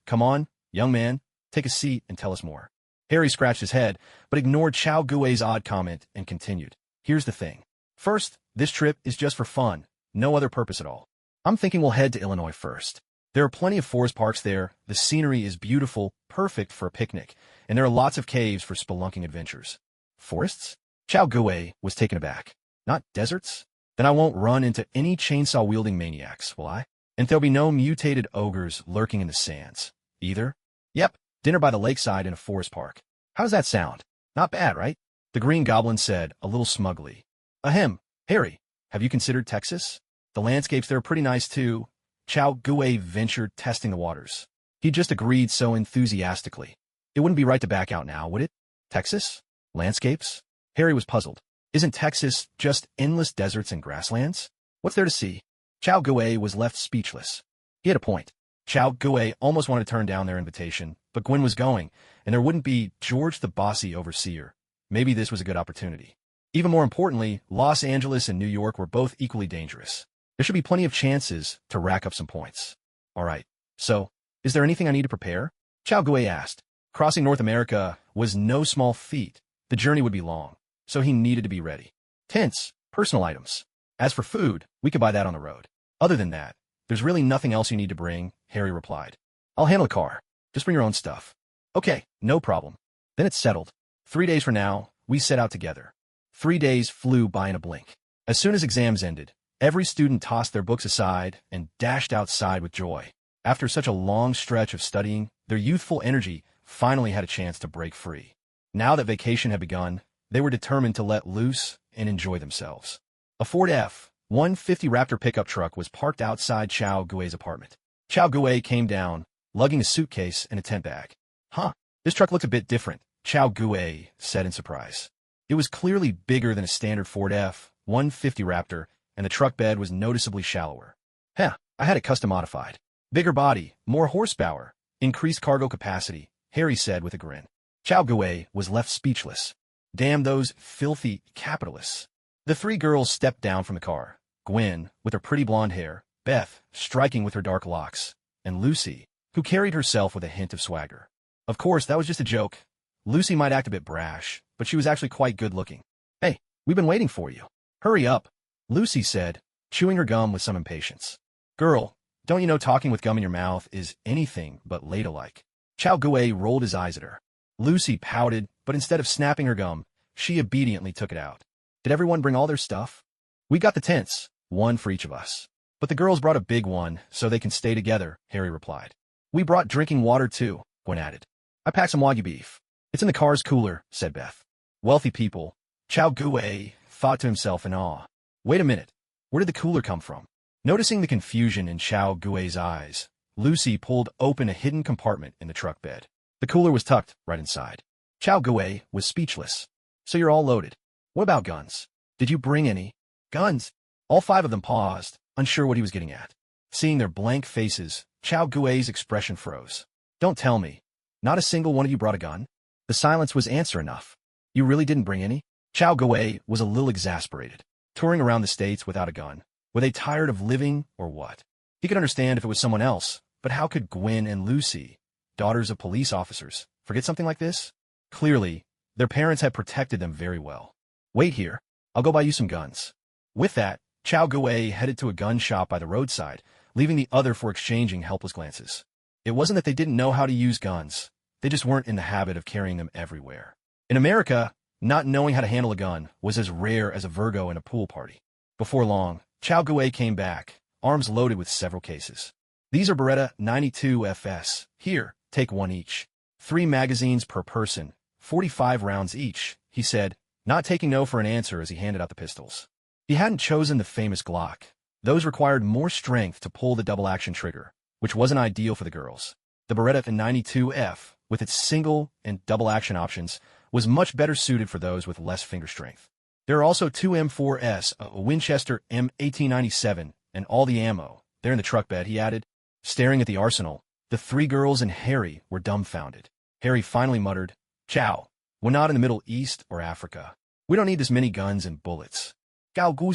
S1: young man, take a seat and tell us more." Harry scratched his head, but ignored Chao Gui's odd comment and continued. "Here's the thing. First, this trip is just for fun, no other purpose at all. I'm thinking we'll head to Illinois first. There are plenty of forest parks there, the scenery is beautiful, perfect for a picnic, and there are lots of caves for spelunking adventures." "Forests?" Chao Gui was taken aback. "Not deserts? Then I won't run into any chainsaw-wielding maniacs, will I? And there'll be no mutated ogres lurking in the sands, either?" "Yep, dinner by the lakeside in a forest park. How does that sound? Not bad, right?" The Green Goblin said, a little smugly. "Ahem, Harry, have you considered Texas? The landscapes there are pretty nice, too." Chao Gui ventured, testing the waters. He just agreed so enthusiastically. It wouldn't be right to back out now, would it? Texas? Landscapes? Harry was puzzled. Isn't Texas just endless deserts and grasslands? What's there to see? Chao Gui was left speechless. He had a point. Chao Gui almost wanted to turn down their invitation, but Gwen was going, and there wouldn't be George the bossy overseer. Maybe this was a good opportunity. Even more importantly, Los Angeles and New York were both equally dangerous. There should be plenty of chances to rack up some points. All right, so, is there anything I need to prepare? Chao Gui asked. Crossing North America was no small feat. The journey would be long, so he needed to be ready. Tents, personal items. As for food, we could buy that on the road. Other than that, there's really nothing else you need to bring, Harry replied. I'll handle the car. Just bring your own stuff. Okay, no problem. Then it's settled. 3 days from now, we set out together. 3 days flew by in a blink. As soon as exams ended, every student tossed their books aside and dashed outside with joy. After such a long stretch of studying, their youthful energy finally had a chance to break free. Now that vacation had begun, they were determined to let loose and enjoy themselves. A Ford F-150 Raptor pickup truck was parked outside Chao Gui's apartment. Chao Gui came down, lugging a suitcase and a tent bag. Huh, this truck looks a bit different, Chao Gui said in surprise. It was clearly bigger than a standard Ford F-150 Raptor, and the truck bed was noticeably shallower. I had it custom modified. Bigger body, more horsepower, increased cargo capacity, Harry said with a grin. Chao Gui was left speechless. Damn those filthy capitalists. The three girls stepped down from the car. Gwen, with her pretty blonde hair, Beth, striking with her dark locks, and Lucy, who carried herself with a hint of swagger. Of course, that was just a joke. Lucy might act a bit brash, but she was actually quite good-looking. Hey, we've been waiting for you. Hurry up, Lucy said, chewing her gum with some impatience. Girl, don't you know talking with gum in your mouth is anything but ladylike? Chao Gui rolled his eyes at her. Lucy pouted, but instead of snapping her gum, she obediently took it out. Did everyone bring all their stuff? We got the tents, one for each of us. But the girls brought a big one, so they can stay together, Harry replied. We brought drinking water too, Gwen added. I packed some Wagyu beef. It's in the car's cooler, said Beth. Wealthy people. Chao Gui thought to himself in awe. Wait a minute, where did the cooler come from? Noticing the confusion in Chao Gui's eyes, Lucy pulled open a hidden compartment in the truck bed. The cooler was tucked right inside. Chao Gui was speechless. So you're all loaded. What about guns? Did you bring any? Guns? All 5 of them paused, unsure what he was getting at. Seeing their blank faces, Chao Gui's expression froze. Don't tell me. Not a single one of you brought a gun? The silence was answer enough. You really didn't bring any? Chao Gui was a little exasperated. Touring around the States without a gun. Were they tired of living, or what? He could understand if it was someone else, but how could Gwen and Lucy, daughters of police officers, forget something like this? Clearly, their parents had protected them very well. Wait here. I'll go buy you some guns. With that, Chao Gui headed to a gun shop by the roadside, leaving the other for exchanging helpless glances. It wasn't that they didn't know how to use guns. They just weren't in the habit of carrying them everywhere. In America, not knowing how to handle a gun was as rare as a Virgo in a pool party. Before long, Chao Gui came back, arms loaded with several cases. These are Beretta 92 FS. Here, take one each. 3 magazines per person, 45 rounds each, he said, not taking no for an answer as he handed out the pistols. He hadn't chosen the famous Glock. Those required more strength to pull the double-action trigger, which wasn't ideal for the girls. The Beretta 92F, with its single and double-action options, was much better suited for those with less finger strength. There are also two M4s, a Winchester M1897, and all the ammo. They're in the truck bed, he added. Staring at the arsenal, the three girls and Harry were dumbfounded. Harry finally muttered, "Chow, we're not in the Middle East or Africa. We don't need this many guns and bullets." Gao Gu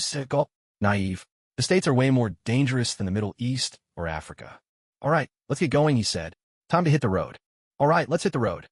S1: naive. The States are way more dangerous than the Middle East or Africa. All right, let's get going, he said. Time to hit the road. All right, let's hit the road.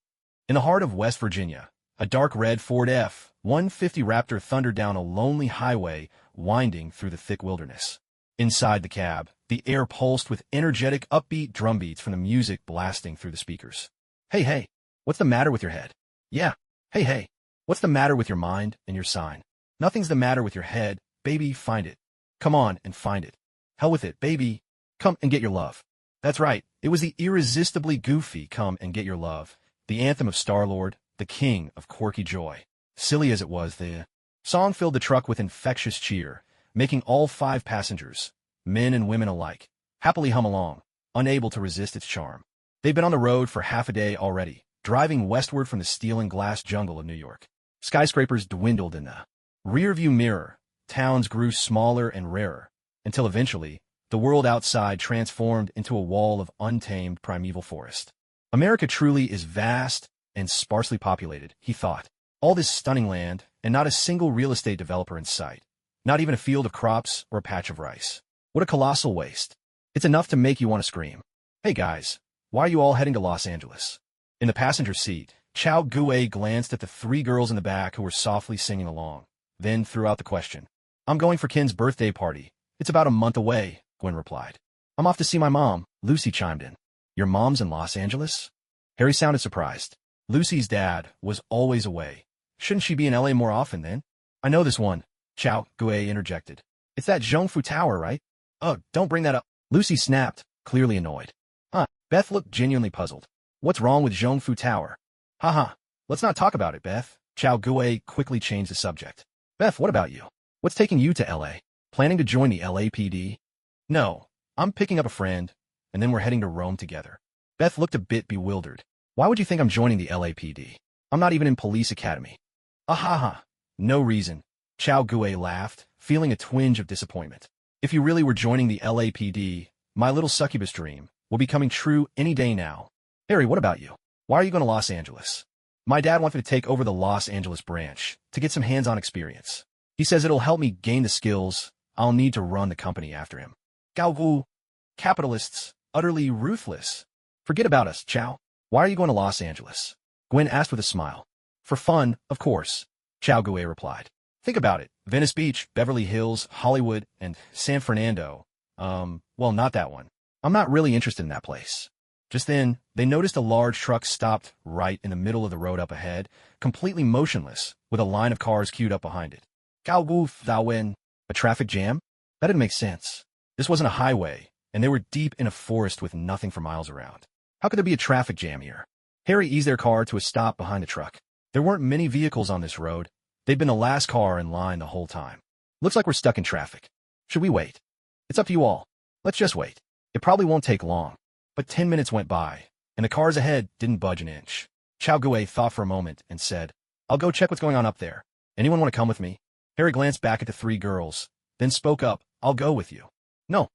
S1: In the heart of West Virginia, a dark red Ford F-150 Raptor thundered down a lonely highway winding through the thick wilderness. Inside the cab, the air pulsed with energetic, upbeat drum beats from the music blasting through the speakers. Hey, what's the matter with your head? Yeah, hey, what's the matter with your mind and your sign? Nothing's the matter with your head, baby, find it. Come on and find it. Hell with it, baby. Come and get your love. That's right, it was the irresistibly goofy Come and Get Your Love, the anthem of Star-Lord, the king of quirky joy. Silly as it was, the song filled the truck with infectious cheer, making all five passengers, men and women alike, happily hum along, unable to resist its charm. They'd been on the road for half a day already, driving westward from the steel and glass jungle of New York. Skyscrapers dwindled in the rearview mirror, towns grew smaller and rarer, until eventually, the world outside transformed into a wall of untamed primeval forest. America truly is vast and sparsely populated, he thought. All this stunning land, and not a single real estate developer in sight. Not even a field of crops or a patch of rice. What a colossal waste. It's enough to make you want to scream. Hey guys, why are you all heading to Los Angeles? In the passenger seat, Chow Gue glanced at the three girls in the back who were softly singing along, then threw out the question. I'm going for Ken's birthday party. It's about a month away, Gwen replied. I'm off to see my mom, Lucy chimed in. Your mom's in Los Angeles? Harry sounded surprised. Lucy's dad was always away. Shouldn't she be in LA more often then? I know this one, Chow Gue interjected. It's that Zhongfu Tower, right? Ugh, don't bring that up. Lucy snapped, clearly annoyed. Huh, Beth looked genuinely puzzled. What's wrong with Zhongfu Tower? Haha, let's not talk about it, Beth. Chow Gue quickly changed the subject. Beth, what about you? What's taking you to LA? Planning to join the LAPD? No, I'm picking up a friend, and then we're heading to Rome together. Beth looked a bit bewildered. Why would you think I'm joining the LAPD? I'm not even in police academy. Ahaha, no reason. Chow Gue laughed, feeling a twinge of disappointment. If you really were joining the LAPD, my little succubus dream will be coming true any day now. Harry, what about you? Why are you going to Los Angeles? My dad wants me to take over the Los Angeles branch to get some hands-on experience. He says it'll help me gain the skills I'll need to run the company after him. Gao, capitalists, utterly ruthless. Forget about us, Chow. Why are you going to Los Angeles? Gwen asked with a smile. For fun, of course, Chow Gue replied. Think about it. Venice Beach, Beverly Hills, Hollywood, and San Fernando. Well, not that one. I'm not really interested in that place. Just then, they noticed a large truck stopped right in the middle of the road up ahead, completely motionless, with a line of cars queued up behind it. Gao Gu Dawen. A traffic jam? That didn't make sense. This wasn't a highway, and they were deep in a forest with nothing for miles around. How could there be a traffic jam here? Harry eased their car to a stop behind the truck. There weren't many vehicles on this road. They'd been the last car in line the whole time. Looks like we're stuck in traffic. Should we wait? It's up to you all. Let's just wait. It probably won't take long. But 10 minutes went by, and the cars ahead didn't budge an inch. Chow Gue thought for a moment and said, I'll go check what's going on up there. Anyone want to come with me? Harry glanced back at the three girls, then spoke up, I'll go with you. No.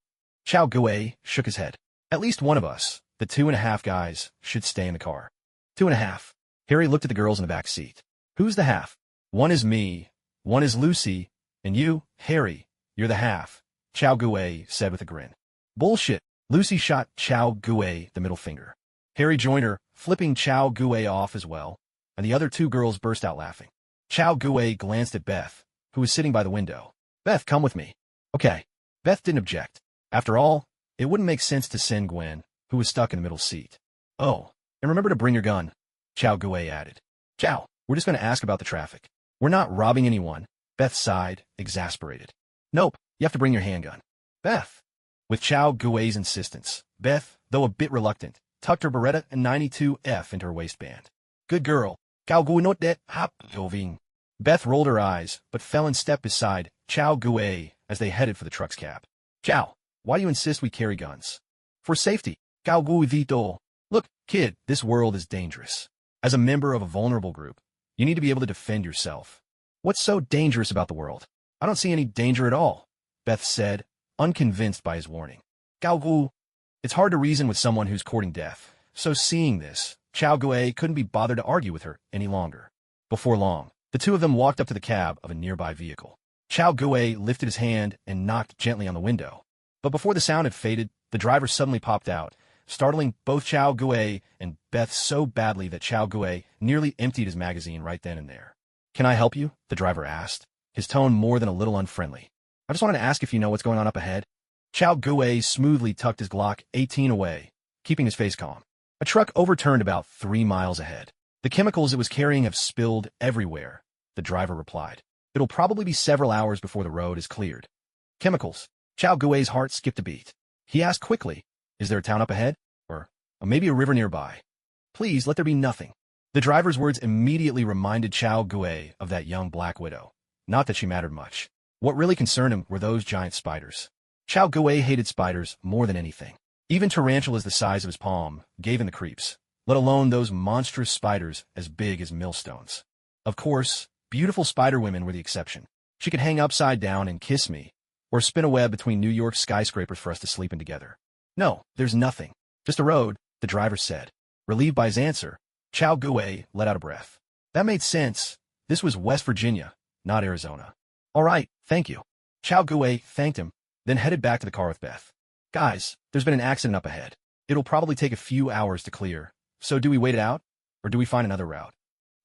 S1: Chow Gue shook his head. At least one of us, the 2.5 guys, should stay in the car. 2.5. Harry looked at the girls in the back seat. Who's the half? One is me, one is Lucy, and you, Harry, you're the half, Chow Gue said with a grin. Bullshit. Lucy shot Chow Gue the middle finger. Harry joined her, flipping Chow Gue off as well, and the other two girls burst out laughing. Chow Gue glanced at Beth, who was sitting by the window. Beth, come with me. Okay. Beth didn't object. After all, it wouldn't make sense to send Gwen, who was stuck in the middle seat. Oh, and remember to bring your gun, Chow Gue added. Chow, we're just going to ask about the traffic. We're not robbing anyone. Beth sighed, exasperated. Nope, you have to bring your handgun. Beth. With Chow Gue's insistence, Beth, though a bit reluctant, tucked her Beretta and 92F into her waistband. Good girl. Chow Gue not that hop Joving. Beth rolled her eyes, but fell in step beside Chow Gue as they headed for the truck's cab. Chow, why do you insist we carry guns? For safety. Chow Gue Vito. Look, kid, this world is dangerous. As a member of a vulnerable group, you need to be able to defend yourself. What's so dangerous about the world? I don't see any danger at all, Beth said, unconvinced by his warning. Gao Gu. It's hard to reason with someone who's courting death, so seeing this, Chao Gui couldn't be bothered to argue with her any longer. Before long, the two of them walked up to the cab of a nearby vehicle. Chao Gui lifted his hand and knocked gently on the window. But before the sound had faded, the driver suddenly popped out, startling both Chao Gui and Beth so badly that Chao Gui nearly emptied his magazine right then and there. Can I help you? The driver asked, his tone more than a little unfriendly. I just wanted to ask if you know what's going on up ahead. Chao Gui smoothly tucked his Glock 18 away, keeping his face calm. A truck overturned about 3 miles ahead. The chemicals it was carrying have spilled everywhere, the driver replied. It'll probably be several hours before the road is cleared. Chemicals. Chao Gui's heart skipped a beat. He asked quickly, is there a town up ahead? Or maybe a river nearby? Please let there be nothing. The driver's words immediately reminded Chao Gui of that young black widow. Not that she mattered much. What really concerned him were those giant spiders. Chao Gui hated spiders more than anything. Even tarantulas the size of his palm gave him the creeps, let alone those monstrous spiders as big as millstones. Of course, beautiful spider women were the exception. She could hang upside down and kiss me, or spin a web between New York skyscrapers for us to sleep in together. No, there's nothing. Just a road, the driver said. Relieved by his answer, Chao Gui let out a breath. That made sense. This was West Virginia, not Arizona. All right, thank you. Chao Gui thanked him, then headed back to the car with Beth. Guys, there's been an accident up ahead. It'll probably take a few hours to clear, so do we wait it out, or do we find another route?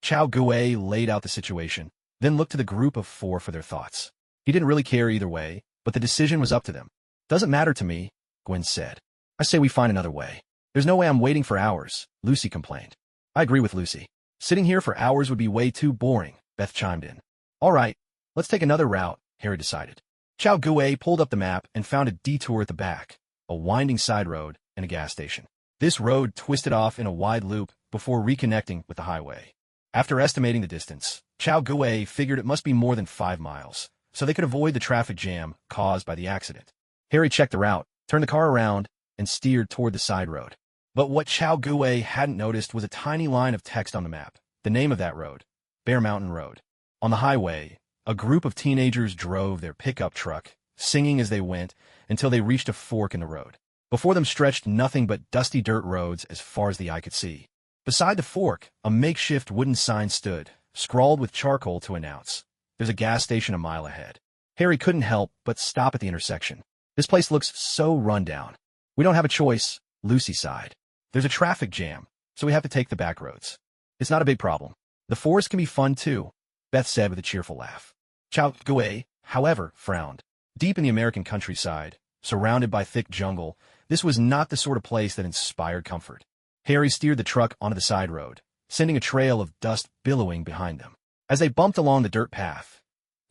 S1: Chao Gui laid out the situation, then looked to the group of 4 for their thoughts. He didn't really care either way, but the decision was up to them. Doesn't matter to me, Gwen said. I say we find another way. There's no way I'm waiting for hours, Lucy complained. I agree with Lucy. Sitting here for hours would be way too boring, Beth chimed in. All right, let's take another route, Harry decided. Chao Gui pulled up the map and found a detour at the back, a winding side road, and a gas station. This road twisted off in a wide loop before reconnecting with the highway. After estimating the distance, Chao Gui figured it must be more than 5 miles, so they could avoid the traffic jam caused by the accident. Harry checked the route, turned the car around, and steered toward the side road. But what Chao Gui hadn't noticed was a tiny line of text on the map, the name of that road, Bear Mountain Road. On the highway, a group of teenagers drove their pickup truck, singing as they went, until they reached a fork in the road. Before them stretched nothing but dusty dirt roads as far as the eye could see. Beside the fork, a makeshift wooden sign stood, scrawled with charcoal to announce, "There's a gas station a mile ahead." Harry couldn't help but stop at the intersection. This place looks so run down. We don't have a choice, Lucy sighed. There's a traffic jam, so we have to take the back roads. It's not a big problem. The forest can be fun too, Beth said with a cheerful laugh. Chao Gui, however, frowned. Deep in the American countryside, surrounded by thick jungle, this was not the sort of place that inspired comfort. Harry steered the truck onto the side road, sending a trail of dust billowing behind them. As they bumped along the dirt path,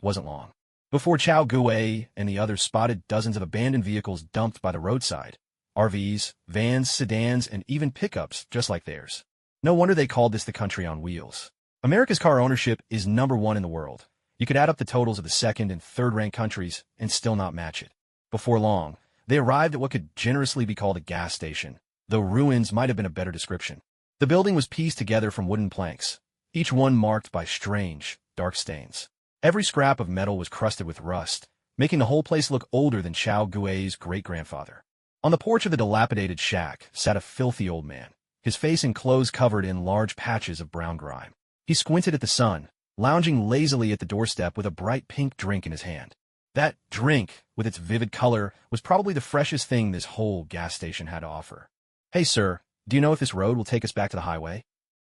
S1: it wasn't long before Chao Gui and the others spotted dozens of abandoned vehicles dumped by the roadside. RVs, vans, sedans, and even pickups just like theirs. No wonder they called this the country on wheels. America's car ownership is #1 in the world. You could add up the totals of the second and third-ranked countries and still not match it. Before long, they arrived at what could generously be called a gas station, though ruins might have been a better description. The building was pieced together from wooden planks, each one marked by strange, dark stains. Every scrap of metal was crusted with rust, making the whole place look older than Chao Gui's great-grandfather. On the porch of the dilapidated shack sat a filthy old man, his face and clothes covered in large patches of brown grime. He squinted at the sun, lounging lazily at the doorstep with a bright pink drink in his hand. That drink, with its vivid color, was probably the freshest thing this whole gas station had to offer. "Hey, sir, do you know if this road will take us back to the highway?"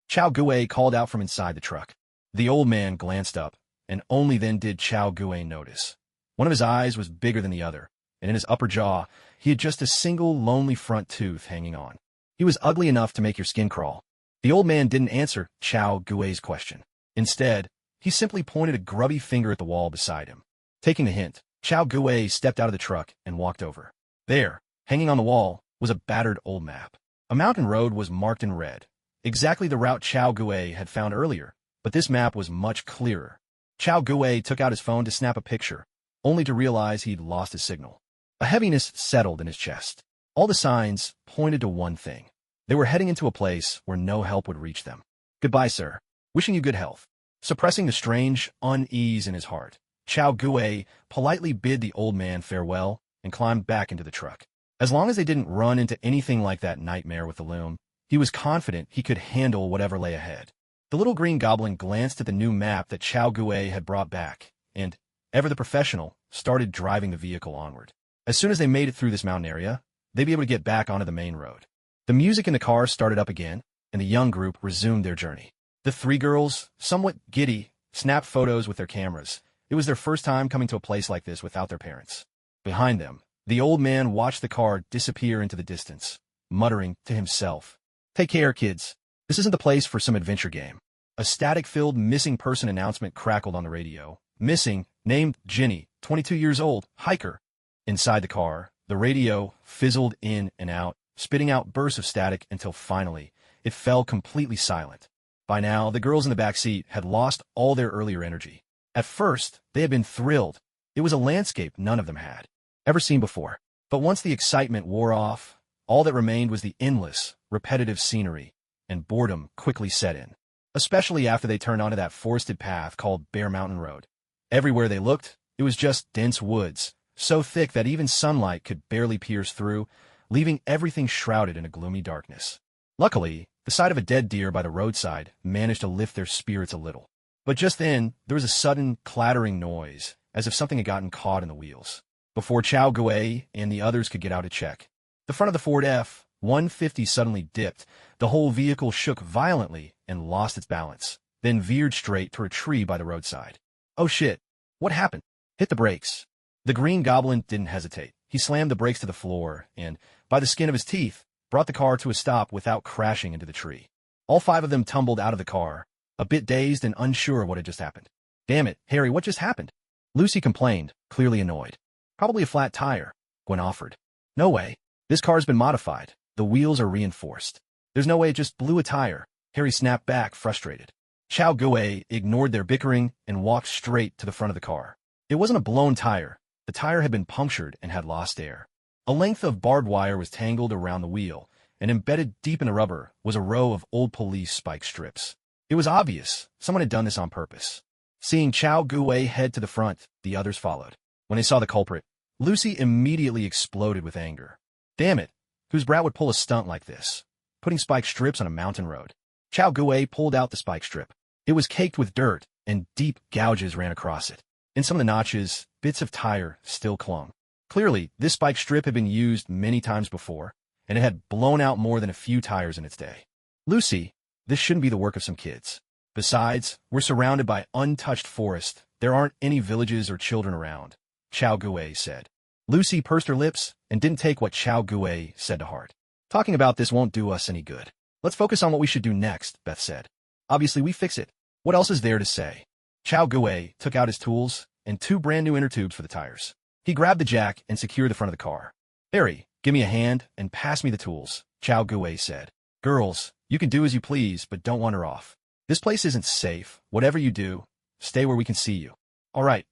S1: Chao Gui called out from inside the truck. The old man glanced up, and only then did Chao Gui notice. One of his eyes was bigger than the other, and in his upper jaw, he had just a single lonely front tooth hanging on. He was ugly enough to make your skin crawl. The old man didn't answer Chao Gui's question. Instead, he simply pointed a grubby finger at the wall beside him. Taking the hint, Chao Gui stepped out of the truck and walked over. There, hanging on the wall, was a battered old map. A mountain road was marked in red, exactly the route Chao Gui had found earlier, but this map was much clearer. Chao Gui took out his phone to snap a picture, only to realize he'd lost his signal. A heaviness settled in his chest. All the signs pointed to one thing. They were heading into a place where no help would reach them. "Goodbye, sir. Wishing you good health." Suppressing the strange unease in his heart, Chao Gue politely bid the old man farewell and climbed back into the truck. As long as they didn't run into anything like that nightmare with the loom, he was confident he could handle whatever lay ahead. The little green goblin glanced at the new map that Chao Gue had brought back, and, ever the professional, started driving the vehicle onward. As soon as they made it through this mountain area, they'd be able to get back onto the main road. The music in the car started up again, and the young group resumed their journey. The three girls, somewhat giddy, snapped photos with their cameras. It was their first time coming to a place like this without their parents. Behind them, the old man watched the car disappear into the distance, muttering to himself, "Take care, kids. This isn't the place for some adventure game." A static-filled missing person announcement crackled on the radio. Missing, named Jenny, 22 years old, hiker. Inside the car, the radio fizzled in and out, spitting out bursts of static until finally, it fell completely silent. By now, the girls in the back seat had lost all their earlier energy. At first, they had been thrilled. It was a landscape none of them had ever seen before. But once the excitement wore off, all that remained was the endless, repetitive scenery, and boredom quickly set in. Especially after they turned onto that forested path called Bear Mountain Road. Everywhere they looked, it was just dense woods, so thick that even sunlight could barely pierce through, leaving everything shrouded in a gloomy darkness. Luckily, the sight of a dead deer by the roadside managed to lift their spirits a little. But just then, there was a sudden clattering noise, as if something had gotten caught in the wheels. Before Chao Gue and the others could get out to check, the front of the Ford F-150 suddenly dipped. The whole vehicle shook violently and lost its balance, then veered straight toward a tree by the roadside. "Oh shit, what happened?" "Hit the brakes." The green goblin didn't hesitate. He slammed the brakes to the floor and, by the skin of his teeth, brought the car to a stop without crashing into the tree. All five of them tumbled out of the car, a bit dazed and unsure of what had just happened. "Damn it, Harry, what just happened?" Lucy complained, clearly annoyed. "Probably a flat tire," Gwen offered. "No way. This car's been modified. The wheels are reinforced. There's no way it just blew a tire," Harry snapped back, frustrated. Chao Gue ignored their bickering and walked straight to the front of the car. It wasn't a blown tire. The tire had been punctured and had lost air. A length of barbed wire was tangled around the wheel, and embedded deep in the rubber was a row of old police spike strips. It was obvious someone had done this on purpose. Seeing Chao Gue head to the front, the others followed. When they saw the culprit, Lucy immediately exploded with anger. Damn it, whose brat would pull a stunt like this? Putting spike strips on a mountain road. Chao Gue pulled out the spike strip. It was caked with dirt, and deep gouges ran across it. In some of the notches, bits of tire still clung. Clearly, this spike strip had been used many times before, and it had blown out more than a few tires in its day. "Lucy, this shouldn't be the work of some kids. Besides, we're surrounded by untouched forest. There aren't any villages or children around," Chao Gue said. Lucy pursed her lips and didn't take what Chao Gue said to heart. "Talking about this won't do us any good. Let's focus on what we should do next," Beth said. "Obviously, we fix it. What else is there to say?" Chao Gue took out his tools and two brand new inner tubes for the tires. He grabbed the jack and secured the front of the car. "Harry, give me a hand and pass me the tools," Chao Gue said. "Girls, you can do as you please, but don't wander off. This place isn't safe. Whatever you do, stay where we can see you." All right,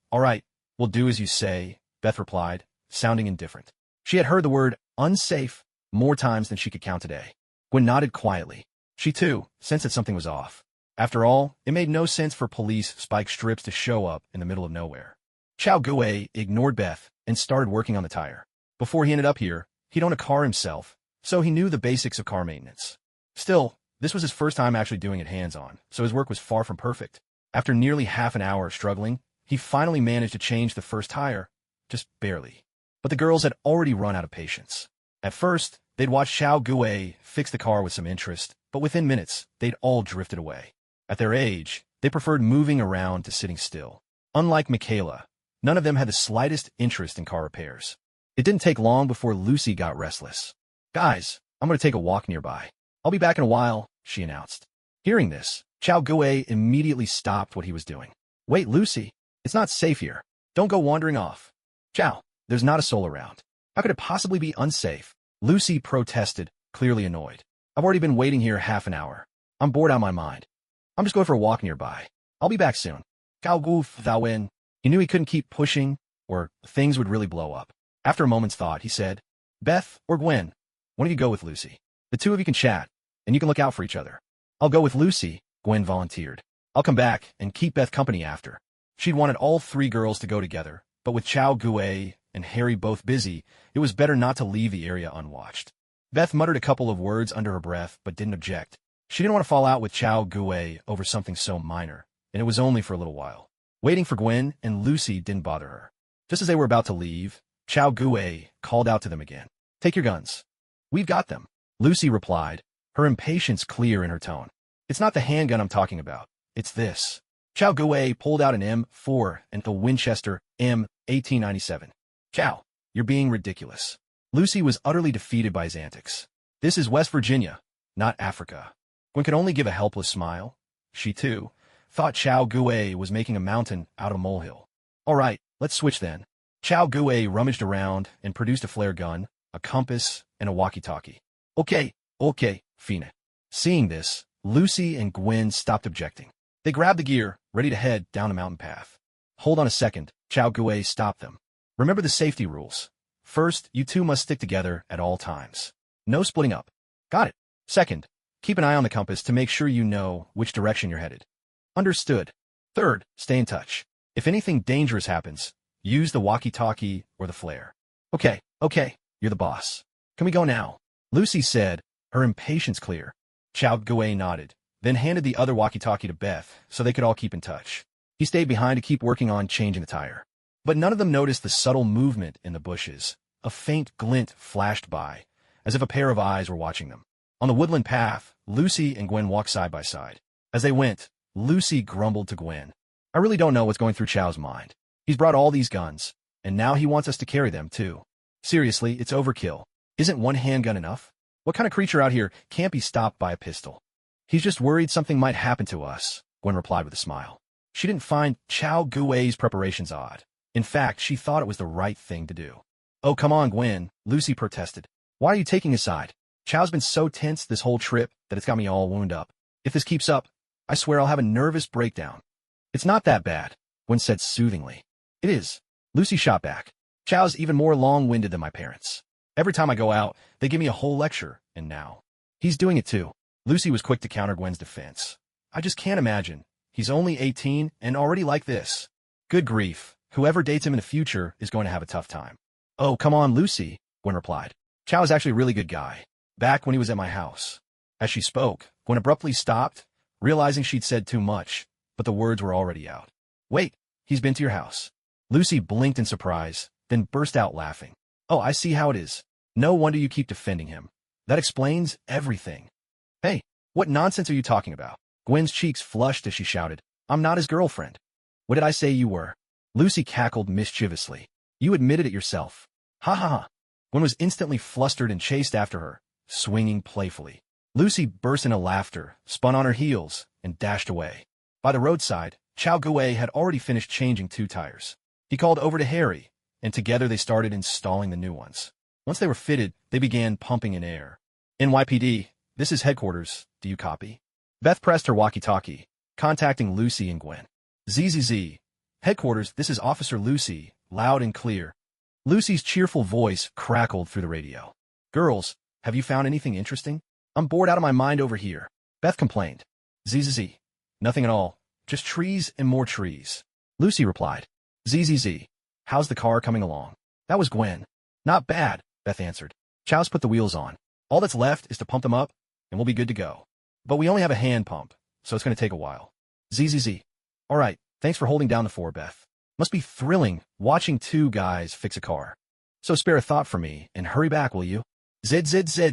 S1: we'll do as you say," Beth replied, sounding indifferent. She had heard the word unsafe more times than she could count today. Gwen nodded quietly. She, too, sensed that something was off. After all, it made no sense for police spike strips to show up in the middle of nowhere. Chao Gue ignored Beth and started working on the tire. Before he ended up here, he'd owned a car himself, so he knew the basics of car maintenance. Still, this was his first time actually doing it hands-on, so his work was far from perfect. After nearly half an hour of struggling, he finally managed to change the first tire, just barely. But the girls had already run out of patience. At first, they'd watched Chao Gue fix the car with some interest, but within minutes, they'd all drifted away. At their age, they preferred moving around to sitting still. Unlike Michaela, none of them had the slightest interest in car repairs. It didn't take long before Lucy got restless. "Guys, I'm going to take a walk nearby. I'll be back in a while," she announced. Hearing this, Chao Gue immediately stopped what he was doing. "Wait, Lucy, it's not safe here. Don't go wandering off." "Chao, there's not a soul around. How could it possibly be unsafe?" Lucy protested, clearly annoyed. "I've already been waiting here half an hour. I'm bored out of my mind. I'm just going for a walk nearby. I'll be back soon." Chao Gue Thawin. He knew he couldn't keep pushing, or things would really blow up. After a moment's thought, he said, "Beth or Gwen, one of you go with Lucy. The two of you can chat, and you can look out for each other." "I'll go with Lucy," Gwen volunteered. I'll come back and keep Beth company after. She'd wanted all three girls to go together, but with Chao Gue and Harry both busy, it was better not to leave the area unwatched. Beth muttered a couple of words under her breath, but didn't object. She didn't want to fall out with Chao Gue over something so minor, and it was only for a little while. Waiting for Gwen and Lucy didn't bother her. Just as they were about to leave, Chao Gue called out to them again. Take your guns. We've got them, Lucy replied, her impatience clear in her tone. It's not the handgun I'm talking about. It's this. Chao Gue pulled out an M4 and a Winchester M1897. Chao, you're being ridiculous. Lucy was utterly defeated by his antics. This is West Virginia, not Africa. Gwen could only give a helpless smile. She, too, thought Chao Gue was making a mountain out of a molehill. All right, let's switch then. Chao Gue rummaged around and produced a flare gun, a compass, and a walkie-talkie. Okay, Fina. Seeing this, Lucy and Gwen stopped objecting. They grabbed the gear, ready to head down the mountain path. Hold on a second, Chao Gue stopped them. Remember the safety rules. First, you two must stick together at all times. No splitting up. Got it. Second, keep an eye on the compass to make sure you know which direction you're headed. Understood. Third, stay in touch. If anything dangerous happens, use the walkie-talkie or the flare. Okay, you're the boss. Can we go now? Lucy said, her impatience clear. Chao Gue nodded, then handed the other walkie-talkie to Beth so they could all keep in touch. He stayed behind to keep working on changing the tire. But none of them noticed the subtle movement in the bushes. A faint glint flashed by, as if a pair of eyes were watching them. On the woodland path, Lucy and Gwen walked side by side. As they went, Lucy grumbled to Gwen. I really don't know what's going through Chao's mind. He's brought all these guns, and now he wants us to carry them, too. Seriously, it's overkill. Isn't one handgun enough? What kind of creature out here can't be stopped by a pistol? He's just worried something might happen to us, Gwen replied with a smile. She didn't find Chao Gue's preparations odd. In fact, she thought it was the right thing to do. Oh, come on, Gwen, Lucy protested. Why are you taking his side? Chao's been so tense this whole trip that it's got me all wound up. If this keeps up, I swear I'll have a nervous breakdown. It's not that bad, Gwen said soothingly. It is, Lucy shot back. Chao's even more long-winded than my parents. Every time I go out, they give me a whole lecture, and now he's doing it too. Lucy was quick to counter Gwen's defense. I just can't imagine. He's only 18 and already like this. Good grief. Whoever dates him in the future is going to have a tough time. Oh, come on, Lucy, Gwen replied. Chao is actually a really good guy. Back when he was at my house. As she spoke, Gwen abruptly stopped, realizing she'd said too much, but the words were already out. Wait, he's been to your house. Lucy blinked in surprise, then burst out laughing. Oh, I see how it is. No wonder you keep defending him. That explains everything. Hey, what nonsense are you talking about? Gwen's cheeks flushed as she shouted. I'm not his girlfriend. What did I say you were? Lucy cackled mischievously. You admitted it yourself. Ha ha ha. Gwen was instantly flustered and chased after her, swinging playfully. Lucy burst into laughter, spun on her heels, and dashed away. By the roadside, Chao Gue had already finished changing 2 tires. He called over to Harry, and together they started installing the new ones. Once they were fitted, they began pumping in air. NYPD, this is headquarters. Do you copy? Beth pressed her walkie-talkie, contacting Lucy and Gwen. ZZZ. Headquarters, this is Officer Lucy, loud and clear. Lucy's cheerful voice crackled through the radio. Girls, have you found anything interesting? I'm bored out of my mind over here. Beth complained. ZZZ. Nothing at all. Just trees and more trees. Lucy replied. ZZZ. How's the car coming along? That was Gwen. Not bad, Beth answered. Chao's put the wheels on. All that's left is to pump them up, and we'll be good to go. But we only have a hand pump, so it's going to take a while. ZZZ. All right, thanks for holding down the fort, Beth. Must be thrilling watching 2 guys fix a car. So spare a thought for me and hurry back, will you? ZZZ.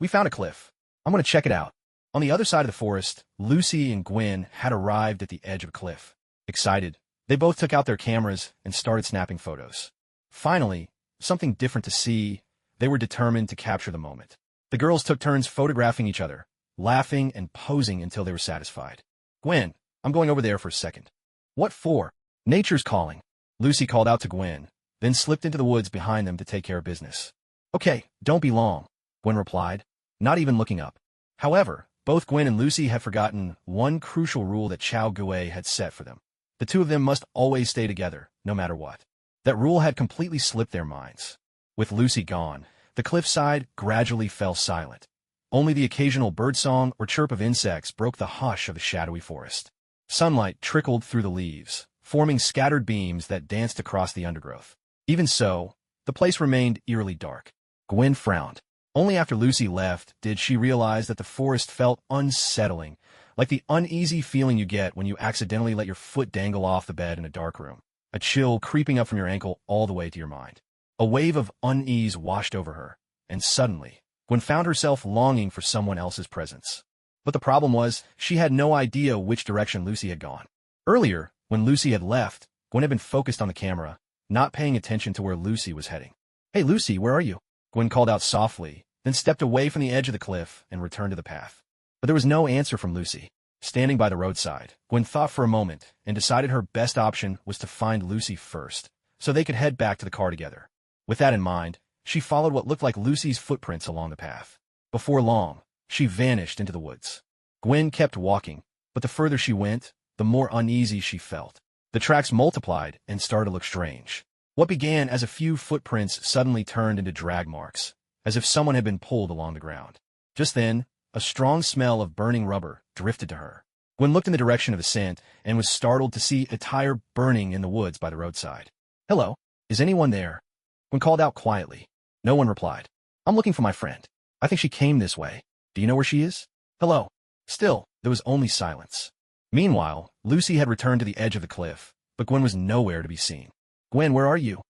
S1: We found a cliff. I'm going to check it out. On the other side of the forest, Lucy and Gwen had arrived at the edge of a cliff. Excited, they both took out their cameras and started snapping photos. Finally, something different to see, they were determined to capture the moment. The girls took turns photographing each other, laughing and posing until they were satisfied. Gwen, I'm going over there for a second. What for? Nature's calling. Lucy called out to Gwen, then slipped into the woods behind them to take care of business. Okay, don't be long, Gwen replied, not even looking up. However, both Gwen and Lucy had forgotten one crucial rule that Chao Gue had set for them. The 2 of them must always stay together, no matter what. That rule had completely slipped their minds. With Lucy gone, the cliffside gradually fell silent. Only the occasional birdsong or chirp of insects broke the hush of the shadowy forest. Sunlight trickled through the leaves, forming scattered beams that danced across the undergrowth. Even so, the place remained eerily dark. Gwen frowned. Only after Lucy left did she realize that the forest felt unsettling, like the uneasy feeling you get when you accidentally let your foot dangle off the bed in a dark room, a chill creeping up from your ankle all the way to your mind. A wave of unease washed over her, and suddenly, Gwen found herself longing for someone else's presence. But the problem was, she had no idea which direction Lucy had gone. Earlier, when Lucy had left, Gwen had been focused on the camera, not paying attention to where Lucy was heading. "Hey Lucy, where are you?" Gwen called out softly, then stepped away from the edge of the cliff and returned to the path. But there was no answer from Lucy. Standing by the roadside, Gwen thought for a moment and decided her best option was to find Lucy first, so they could head back to the car together. With that in mind, she followed what looked like Lucy's footprints along the path. Before long, she vanished into the woods. Gwen kept walking, but the further she went, the more uneasy she felt. The tracks multiplied and started to look strange. What began as a few footprints suddenly turned into drag marks, as if someone had been pulled along the ground. Just then, a strong smell of burning rubber drifted to her. Gwen looked in the direction of the scent and was startled to see a tire burning in the woods by the roadside. "Hello, is anyone there?" Gwen called out quietly. No one replied. "I'm looking for my friend. I think she came this way. Do you know where she is? Hello." Still, there was only silence. Meanwhile, Lucy had returned to the edge of the cliff, but Gwen was nowhere to be seen. "Gwen, where are you?"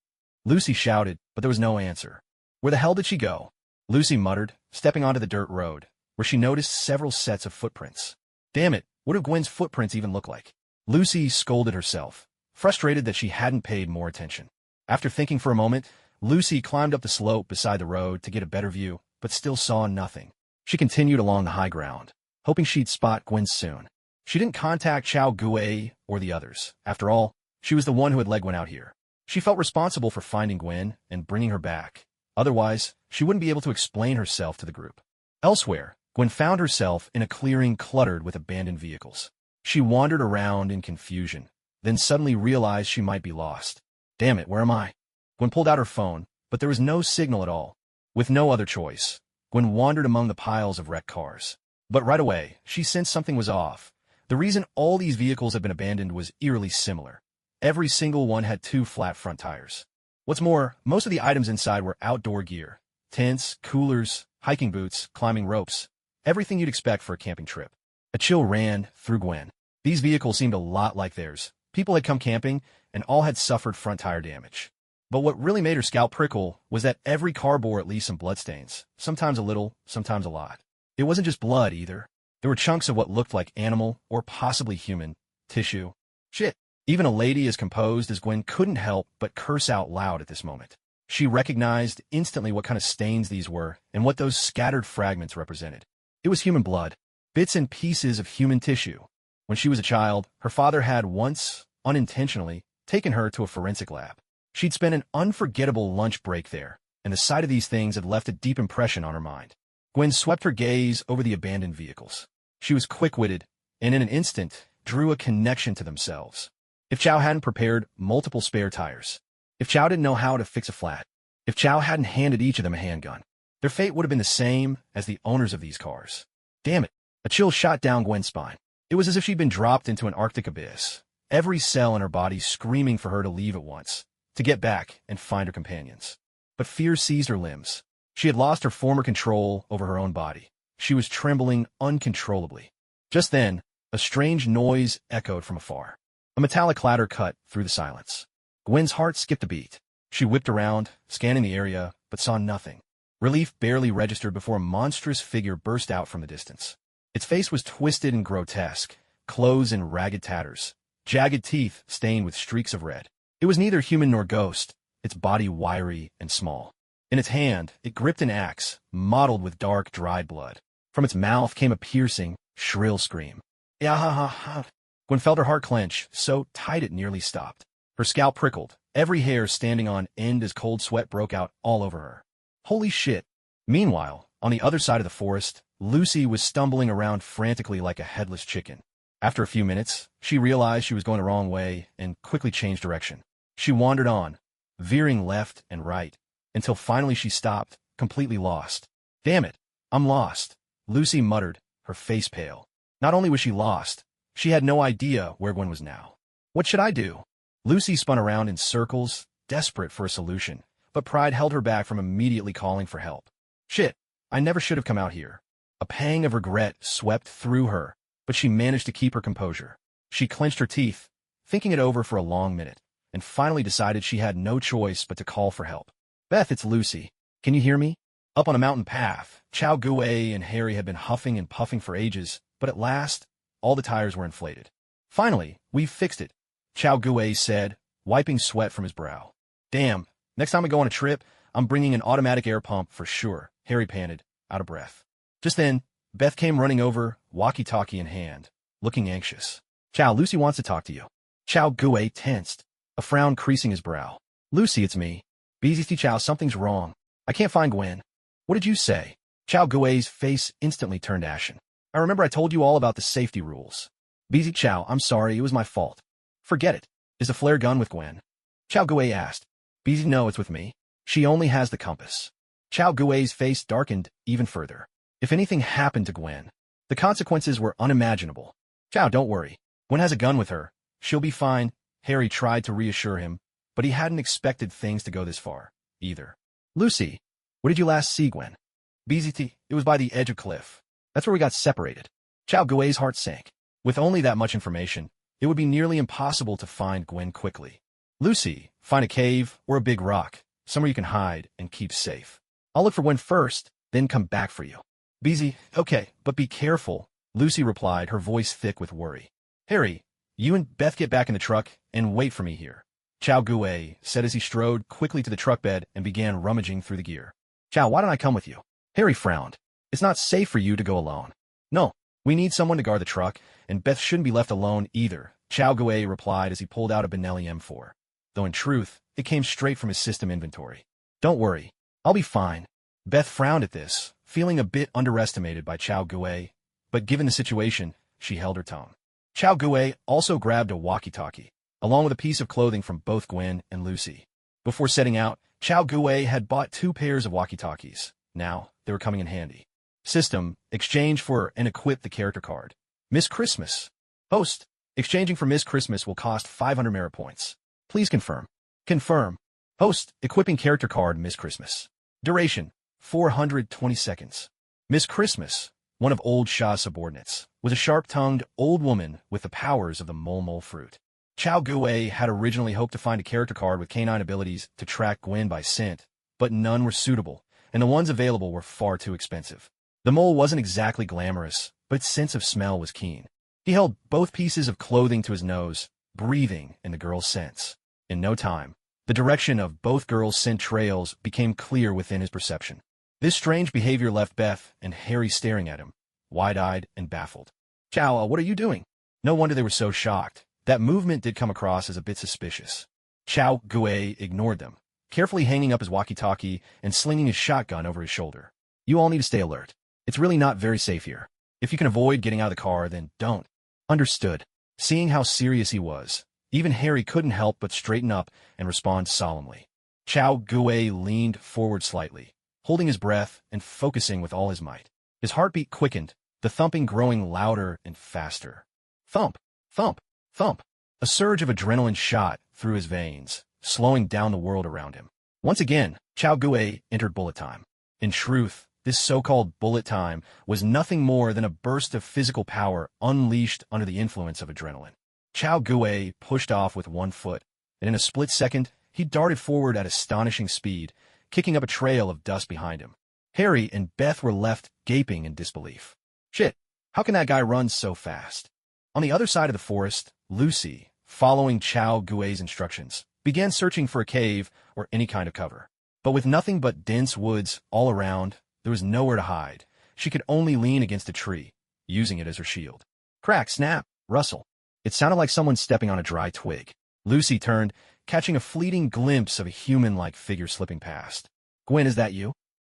S1: Lucy shouted, but there was no answer. "Where the hell did she go?" Lucy muttered, stepping onto the dirt road, where she noticed several sets of footprints. Damn it, what do Gwen's footprints even look like? Lucy scolded herself, frustrated that she hadn't paid more attention. After thinking for a moment, Lucy climbed up the slope beside the road to get a better view, but still saw nothing. She continued along the high ground, hoping she'd spot Gwen soon. She didn't contact Chao Gue or the others. After all, she was the one who had led Gwen out here. She felt responsible for finding Gwen and bringing her back. Otherwise, she wouldn't be able to explain herself to the group. Elsewhere, Gwen found herself in a clearing cluttered with abandoned vehicles. She wandered around in confusion, then suddenly realized she might be lost. Damn it, where am I? Gwen pulled out her phone, but there was no signal at all. With no other choice, Gwen wandered among the piles of wrecked cars. But right away, she sensed something was off. The reason all these vehicles had been abandoned was eerily similar. Every single one had 2 flat front tires. What's more, most of the items inside were outdoor gear. Tents, coolers, hiking boots, climbing ropes. Everything you'd expect for a camping trip. A chill ran through Gwen. These vehicles seemed a lot like theirs. People had come camping, and all had suffered front tire damage. But what really made her scalp prickle was that every car bore at least some bloodstains. Sometimes a little, sometimes a lot. It wasn't just blood, either. There were chunks of what looked like animal, or possibly human, tissue. Shit. Even a lady as composed as Gwen couldn't help but curse out loud at this moment. She recognized instantly what kind of stains these were and what those scattered fragments represented. It was human blood, bits and pieces of human tissue. When she was a child, her father had once, unintentionally, taken her to a forensic lab. She'd spent an unforgettable lunch break there, and the sight of these things had left a deep impression on her mind. Gwen swept her gaze over the abandoned vehicles. She was quick-witted, and in an instant, drew a connection to themselves. If Chow hadn't prepared multiple spare tires, if Chow didn't know how to fix a flat, if Chow hadn't handed each of them a handgun, their fate would have been the same as the owners of these cars. Damn it. A chill shot down Gwen's spine. It was as if she'd been dropped into an Arctic abyss, every cell in her body screaming for her to leave at once, to get back and find her companions. But fear seized her limbs. She had lost her former control over her own body. She was trembling uncontrollably. Just then, a strange noise echoed from afar. A metallic clatter cut through the silence. Gwen's heart skipped a beat. She whipped around, scanning the area, but saw nothing. Relief barely registered before a monstrous figure burst out from the distance. Its face was twisted and grotesque, clothes in ragged tatters, jagged teeth stained with streaks of red. It was neither human nor ghost, its body wiry and small. In its hand, it gripped an axe, mottled with dark, dried blood. From its mouth came a piercing, shrill scream. "Yahahaha!" Gwen felt her heart clench, so tight it nearly stopped. Her scalp prickled, every hair standing on end as cold sweat broke out all over her. Holy shit! Meanwhile, on the other side of the forest, Lucy was stumbling around frantically like a headless chicken. After a few minutes, she realized she was going the wrong way and quickly changed direction. She wandered on, veering left and right, until finally she stopped, completely lost. "Damn it, I'm lost," Lucy muttered, her face pale. Not only was she lost, She had no idea where Gwen was now. What should I do? Lucy spun around in circles, desperate for a solution, but pride held her back from immediately calling for help. Shit, I never should have come out here. A pang of regret swept through her, but she managed to keep her composure. She clenched her teeth, thinking it over for a long minute, and finally decided she had no choice but to call for help. Beth, it's Lucy. Can you hear me? Up on a mountain path, Chao Guei and Harry had been huffing and puffing for ages, but at last, all the tires were inflated. Finally, we've fixed it, Chao Guei said, wiping sweat from his brow. Damn, next time I go on a trip, I'm bringing an automatic air pump for sure, Harry panted, out of breath. Just then, Beth came running over, walkie-talkie in hand, looking anxious. Chao, Lucy wants to talk to you. Chao Guei tensed, a frown creasing his brow. Lucy, it's me. BZT Chao, something's wrong. I can't find Gwen. What did you say? Chao Guei's face instantly turned ashen. I remember I told you all about the safety rules. BZ Chao, I'm sorry, it was my fault. Forget it. Is the flare gun with Gwen? Chao Guei asked. BZ, no, it's with me. She only has the compass. Chao Guei's face darkened even further. If anything happened to Gwen, the consequences were unimaginable. Chao, don't worry. Gwen has a gun with her. She'll be fine. Harry tried to reassure him, but he hadn't expected things to go this far, either. Lucy, where did you last see Gwen? BZT, it was by the edge of cliff. That's where we got separated. Chao Guei's heart sank. With only that much information, it would be nearly impossible to find Gwen quickly. Lucy, find a cave or a big rock, somewhere you can hide and keep safe. I'll look for Gwen first, then come back for you. BZ, okay, but be careful, Lucy replied, her voice thick with worry. Harry, you and Beth get back in the truck and wait for me here, Chao Guei said as he strode quickly to the truck bed and began rummaging through the gear. Chao, why don't I come with you? Harry frowned. It's not safe for you to go alone. No, we need someone to guard the truck, and Beth shouldn't be left alone either, Chao Guei replied as he pulled out a Benelli M4. Though in truth, it came straight from his system inventory. Don't worry, I'll be fine. Beth frowned at this, feeling a bit underestimated by Chao Guei, but given the situation, she held her tongue. Chao Guei also grabbed a walkie-talkie, along with a piece of clothing from both Gwen and Lucy. Before setting out, Chao Guei had bought 2 pairs of walkie-talkies. Now, they were coming in handy. System, exchange for and equip the character card. Miss Christmas. Host, exchanging for Miss Christmas will cost 500 merit points. Please confirm. Confirm. Host, equipping character card Miss Christmas. Duration, 420 seconds. Miss Christmas, one of old Shah's subordinates, was a sharp-tongued old woman with the powers of the mole fruit. Chao Guei had originally hoped to find a character card with canine abilities to track Gwen by scent, but none were suitable, and the ones available were far too expensive. The mole wasn't exactly glamorous, but its sense of smell was keen. He held both pieces of clothing to his nose, breathing in the girl's scents. In no time, the direction of both girls' scent trails became clear within his perception. This strange behavior left Beth and Harry staring at him, wide-eyed and baffled. Chao, what are you doing? No wonder they were so shocked. That movement did come across as a bit suspicious. Chao Guei ignored them, carefully hanging up his walkie-talkie and slinging his shotgun over his shoulder. You all need to stay alert. It's really not very safe here. If you can avoid getting out of the car, then don't. Understood. Seeing how serious he was, even Harry couldn't help but straighten up and respond solemnly. Chao Guei leaned forward slightly, holding his breath and focusing with all his might. His heartbeat quickened, the thumping growing louder and faster. Thump, thump, thump. A surge of adrenaline shot through his veins, slowing down the world around him. Once again, Chao Guei entered bullet time. In truth, this so-called bullet time was nothing more than a burst of physical power unleashed under the influence of adrenaline. Chao Guei pushed off with one foot, and in a split second, he darted forward at astonishing speed, kicking up a trail of dust behind him. Harry and Beth were left gaping in disbelief. Shit, how can that guy run so fast? On the other side of the forest, Lucy, following Chao Guei's instructions, began searching for a cave or any kind of cover. But with nothing but dense woods all around, there was nowhere to hide. She could only lean against a tree, using it as her shield. Crack, snap, rustle. It sounded like someone stepping on a dry twig. Lucy turned, catching a fleeting glimpse of a human-like figure slipping past. Gwen, is that you?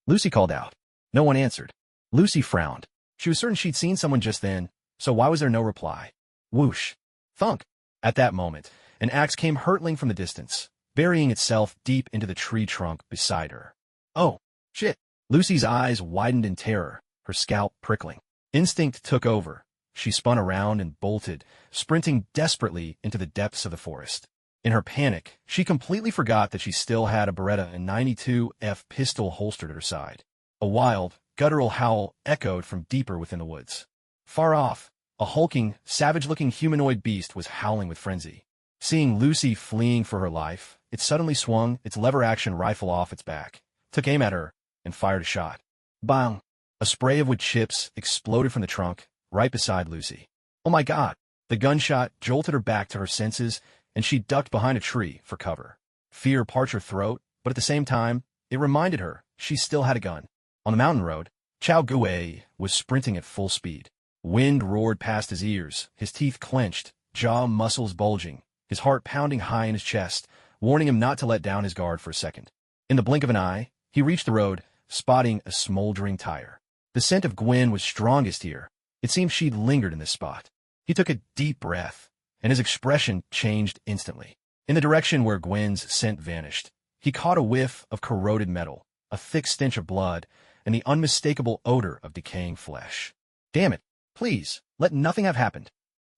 S1: Lucy called out. No one answered. Lucy frowned. She was certain she'd seen someone just then, so why was there no reply? Whoosh. Thunk. At that moment, an axe came hurtling from the distance, burying itself deep into the tree trunk beside her. Oh, shit. Lucy's eyes widened in terror, her scalp prickling. Instinct took over, she spun around and bolted, sprinting desperately into the depths of the forest. In her panic, she completely forgot that she still had a Beretta and 92F pistol holstered at her side. A wild, guttural howl echoed from deeper within the woods. Far off, a hulking, savage-looking humanoid beast was howling with frenzy. Seeing Lucy fleeing for her life, it suddenly swung its lever-action rifle off its back, took aim at her, and fired a shot. Bang! A spray of wood chips exploded from the trunk, right beside Lucy. Oh my God! The gunshot jolted her back to her senses, and she ducked behind a tree for cover. Fear parched her throat, but at the same time, it reminded her she still had a gun. On the mountain road, Chao Gui was sprinting at full speed. Wind roared past his ears, his teeth clenched, jaw muscles bulging, his heart pounding high in his chest, warning him not to let down his guard for a second. In the blink of an eye, he reached the road, spotting a smoldering tire. The scent of Gwen was strongest here. It seemed she'd lingered in this spot. He took a deep breath, and his expression changed instantly. In the direction where Gwen's scent vanished, he caught a whiff of corroded metal, a thick stench of blood, and the unmistakable odor of decaying flesh. Damn it, please, let nothing have happened.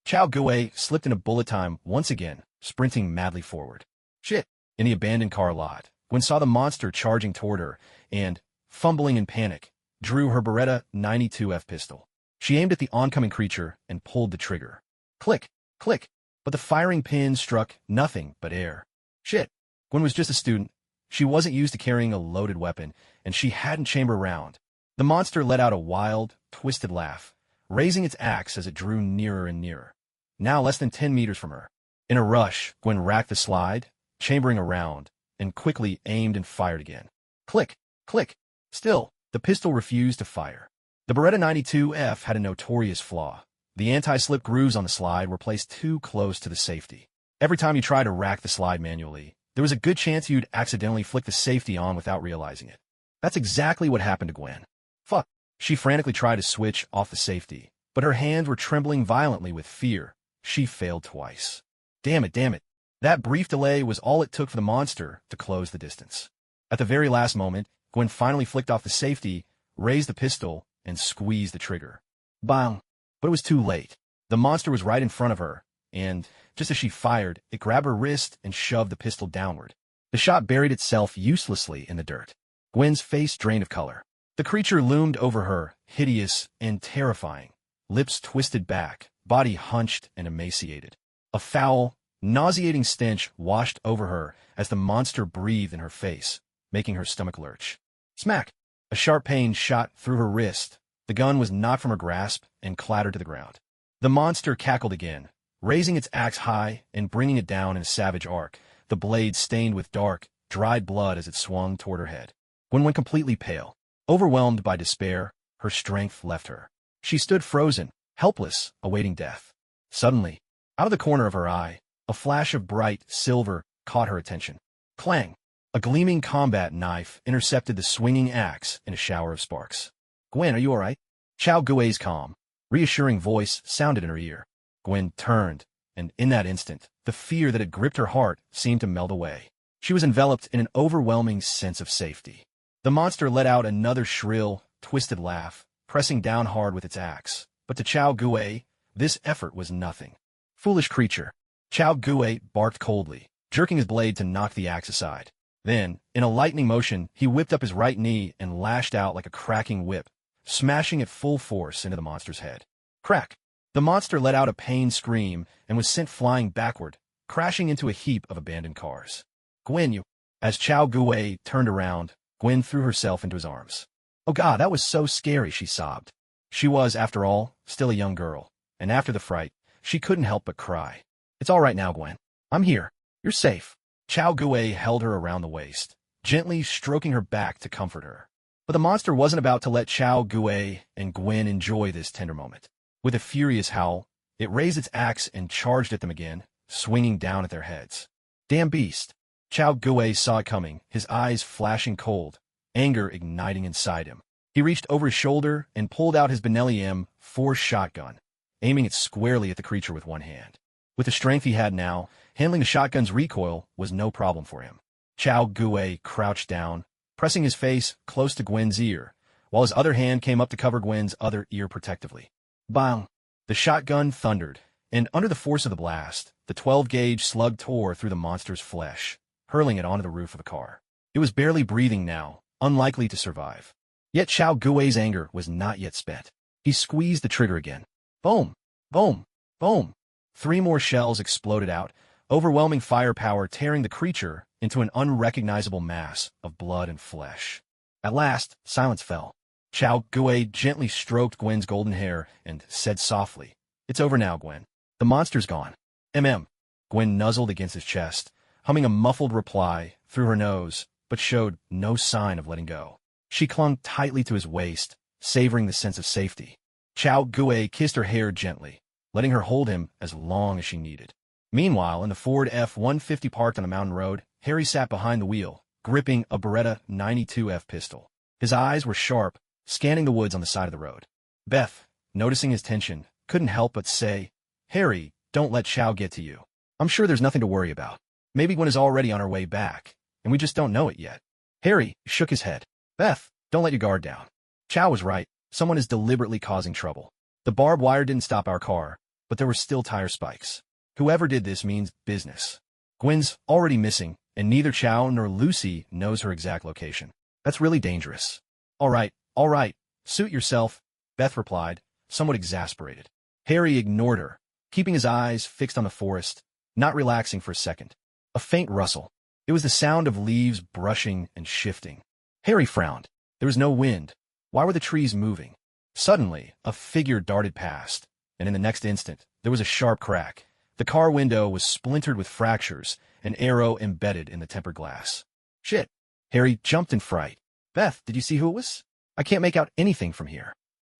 S1: Chao Gui slipped into bullet time once again, sprinting madly forward. Shit! In the abandoned car lot, Gwen saw the monster charging toward her and, fumbling in panic, drew her Beretta 92F pistol. She aimed at the oncoming creature and pulled the trigger. Click! Click! But the firing pin struck nothing but air. Shit! Gwen was just a student. She wasn't used to carrying a loaded weapon, and she hadn't chambered round. The monster let out a wild, twisted laugh, raising its axe as it drew nearer and nearer. Now less than 10 meters from her. In a rush, Gwen racked the slide, chambering around, and quickly aimed and fired again. Click! Click! Still, the pistol refused to fire. The Beretta 92F had a notorious flaw. The anti-slip grooves on the slide were placed too close to the safety. Every time you tried to rack the slide manually, there was a good chance you'd accidentally flick the safety on without realizing it. That's exactly what happened to Gwen. Fuck. She frantically tried to switch off the safety, but her hands were trembling violently with fear. She failed twice. Damn it, damn it. That brief delay was all it took for the monster to close the distance. At the very last moment, Gwen finally flicked off the safety, raised the pistol, and squeezed the trigger. Bang! But it was too late. The monster was right in front of her, and, just as she fired, it grabbed her wrist and shoved the pistol downward. The shot buried itself uselessly in the dirt. Gwen's face drained of color. The creature loomed over her, hideous and terrifying, lips twisted back, body hunched and emaciated. A foul, nauseating stench washed over her as the monster breathed in her face, making her stomach lurch. Smack! A sharp pain shot through her wrist. The gun was knocked from her grasp and clattered to the ground. The monster cackled again, raising its axe high and bringing it down in a savage arc, the blade stained with dark, dried blood as it swung toward her head. Gwen went completely pale. Overwhelmed by despair, her strength left her. She stood frozen, helpless, awaiting death. Suddenly, out of the corner of her eye, a flash of bright silver caught her attention. Clang! A gleaming combat knife intercepted the swinging axe in a shower of sparks. Gwen, are you all right? Chao Gui's calm, reassuring voice sounded in her ear. Gwen turned, and in that instant, the fear that had gripped her heart seemed to melt away. She was enveloped in an overwhelming sense of safety. The monster let out another shrill, twisted laugh, pressing down hard with its axe. But to Chao Gui, this effort was nothing. Foolish creature. Chao Gui barked coldly, jerking his blade to knock the axe aside. Then, in a lightning motion, he whipped up his right knee and lashed out like a cracking whip, smashing at full force into the monster's head. Crack! The monster let out a pained scream and was sent flying backward, crashing into a heap of abandoned cars. Gwen, you... As Chao Gui turned around, Gwen threw herself into his arms. Oh God, that was so scary, she sobbed. She was, after all, still a young girl, and after the fright, she couldn't help but cry. It's all right now, Gwen. I'm here. You're safe. Chao Gui held her around the waist, gently stroking her back to comfort her. But the monster wasn't about to let Chao Gui and Gwen enjoy this tender moment. With a furious howl, it raised its axe and charged at them again, swinging down at their heads. Damn beast! Chao Gui saw it coming, his eyes flashing cold, anger igniting inside him. He reached over his shoulder and pulled out his Benelli M4 shotgun, aiming it squarely at the creature with one hand. With the strength he had now, handling the shotgun's recoil was no problem for him. Chao Gui crouched down, pressing his face close to Gwen's ear, while his other hand came up to cover Gwen's other ear protectively. Bang! The shotgun thundered, and under the force of the blast, the 12-gauge slug tore through the monster's flesh, hurling it onto the roof of the car. It was barely breathing now, unlikely to survive. Yet Chao Gui's anger was not yet spent. He squeezed the trigger again. Boom! Boom! Boom! 3 more shells exploded out, overwhelming firepower tearing the creature into an unrecognizable mass of blood and flesh. At last, silence fell. Chao Gui gently stroked Gwen's golden hair and said softly, "It's over now, Gwen. The monster's gone." Gwen nuzzled against his chest, humming a muffled reply through her nose, but showed no sign of letting go. She clung tightly to his waist, savoring the sense of safety. Chao Gui kissed her hair gently, letting her hold him as long as she needed. Meanwhile, in the Ford F-150 parked on a mountain road, Harry sat behind the wheel, gripping a Beretta 92F pistol. His eyes were sharp, scanning the woods on the side of the road. Beth, noticing his tension, couldn't help but say, "Harry, don't let Chao get to you. I'm sure there's nothing to worry about. Maybe Gwen is already on her way back, and we just don't know it yet." Harry shook his head. "Beth, don't let your guard down. Chao was right. Someone is deliberately causing trouble. The barbed wire didn't stop our car, but there were still tire spikes. Whoever did this means business. Gwen's already missing, and neither Chao nor Lucy knows her exact location. That's really dangerous." All right, suit yourself," Beth replied, somewhat exasperated. Harry ignored her, keeping his eyes fixed on the forest, not relaxing for a second. A faint rustle. It was the sound of leaves brushing and shifting. Harry frowned. There was no wind. Why were the trees moving? Suddenly, a figure darted past, and in the next instant, there was a sharp crack. The car window was splintered with fractures, an arrow embedded in the tempered glass. "Shit!" Harry jumped in fright. "Beth, did you see who it was? I can't make out anything from here."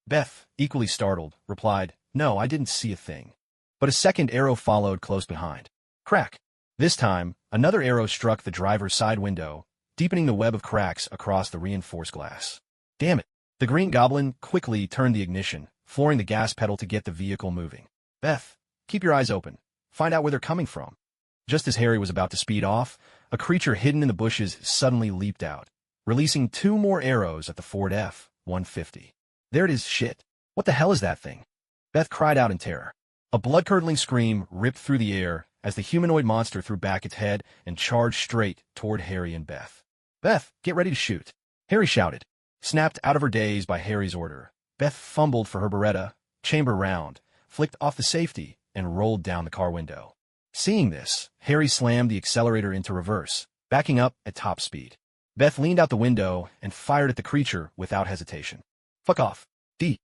S1: Beth, equally startled, replied, "No, I didn't see a thing." But a second arrow followed close behind. Crack! This time, another arrow struck the driver's side window, deepening the web of cracks across the reinforced glass. Damn it! The Green Goblin quickly turned the ignition, flooring the gas pedal to get the vehicle moving. "Beth, keep your eyes open. Find out where they're coming from." Just as Harry was about to speed off, a creature hidden in the bushes suddenly leaped out, releasing 2 more arrows at the Ford F-150. "There it is, shit. What the hell is that thing?" Beth cried out in terror. A blood-curdling scream ripped through the air as the humanoid monster threw back its head and charged straight toward Harry and Beth. "Beth, get ready to shoot," Harry shouted. Snapped out of her daze by Harry's order, Beth fumbled for her Beretta, chamber round, flicked off the safety, and rolled down the car window. Seeing this, Harry slammed the accelerator into reverse, backing up at top speed. Beth leaned out the window and fired at the creature without hesitation. "Fuck off. D.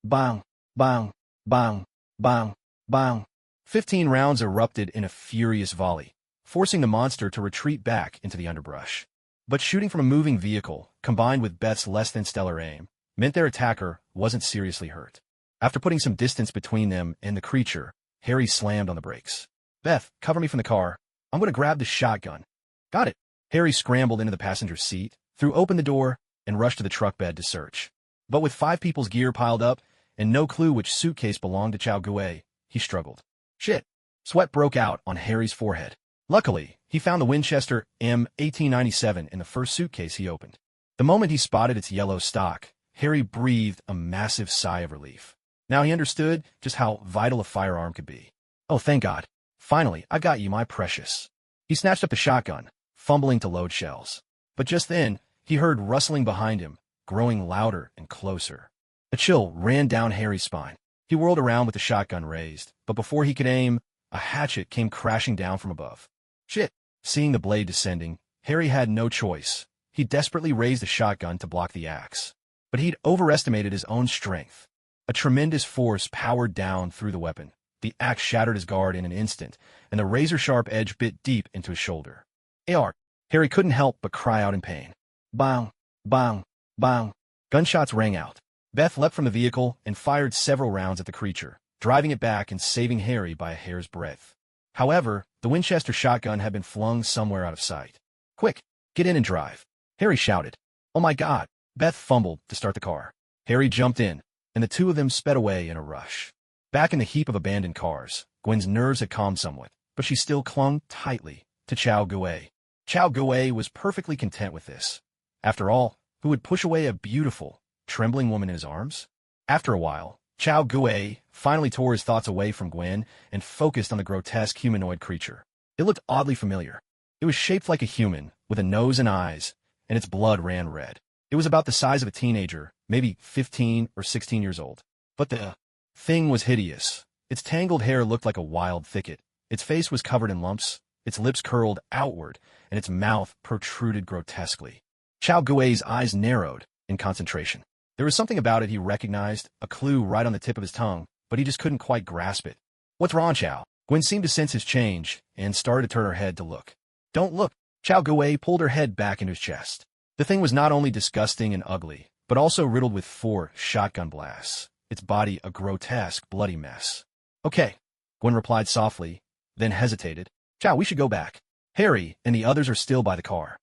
S1: Bang, bang, bang, bang, bang." 15 rounds erupted in a furious volley, forcing the monster to retreat back into the underbrush. But shooting from a moving vehicle, combined with Beth's less-than-stellar aim, meant their attacker wasn't seriously hurt. After putting some distance between them and the creature, Harry slammed on the brakes. "Beth, cover me from the car. I'm going to grab the shotgun." "Got it." Harry scrambled into the passenger seat, threw open the door, and rushed to the truck bed to search. But with 5 people's gear piled up, and no clue which suitcase belonged to Chao Gui, he struggled. Shit! Sweat broke out on Harry's forehead. Luckily, he found the Winchester M1897 in the first suitcase he opened. The moment he spotted its yellow stock, Harry breathed a massive sigh of relief. Now he understood just how vital a firearm could be. "Oh, thank God. Finally, I've got you, my precious." He snatched up the shotgun, fumbling to load shells. But just then, he heard rustling behind him, growing louder and closer. A chill ran down Harry's spine. He whirled around with the shotgun raised, but before he could aim, a hatchet came crashing down from above. Shit! Seeing the blade descending, Harry had no choice. He desperately raised the shotgun to block the axe. But he'd overestimated his own strength. A tremendous force powered down through the weapon. The axe shattered his guard in an instant, and the razor-sharp edge bit deep into his shoulder. "AR!" Harry couldn't help but cry out in pain. Bang! Bang! Bang! Gunshots rang out. Beth leapt from the vehicle and fired several rounds at the creature, driving it back and saving Harry by a hair's breadth. However, the Winchester shotgun had been flung somewhere out of sight. "Quick, get in and drive," Harry shouted. "Oh my God!" Beth fumbled to start the car. Harry jumped in, and the two of them sped away in a rush. Back in the heap of abandoned cars, Gwen's nerves had calmed somewhat, but she still clung tightly to Chao Gui. Chao Gui was perfectly content with this. After all, who would push away a beautiful, trembling woman in his arms? After a while, Chao Gue finally tore his thoughts away from Gwen and focused on the grotesque humanoid creature. It looked oddly familiar. It was shaped like a human, with a nose and eyes, and its blood ran red. It was about the size of a teenager, maybe 15 or 16 years old. But the thing was hideous. Its tangled hair looked like a wild thicket. Its face was covered in lumps, its lips curled outward, and its mouth protruded grotesquely. Chao Gui's eyes narrowed in concentration. There was something about it he recognized, a clue right on the tip of his tongue, but he just couldn't quite grasp it. What's wrong, Chao? Gwen seemed to sense his change and started to turn her head to look. Don't look. Chao Gui pulled her head back into his chest. The thing was not only disgusting and ugly, but also riddled with 4 shotgun blasts, its body a grotesque, bloody mess. Okay, Gwen replied softly, then hesitated. Chao, we should go back. Harry and the others are still by the car.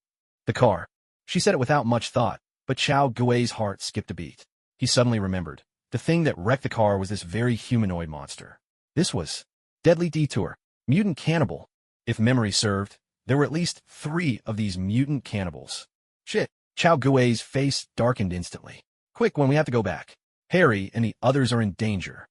S1: The car. She said it without much thought, but Chao Gui's heart skipped a beat. He suddenly remembered. The thing that wrecked the car was this very humanoid monster. This was Deadly Detour, mutant cannibal. If memory served, there were at least 3 of these mutant cannibals. Shit. Chao Gui's face darkened instantly. Quick, Gwen, we have to go back. Harry and the others are in danger.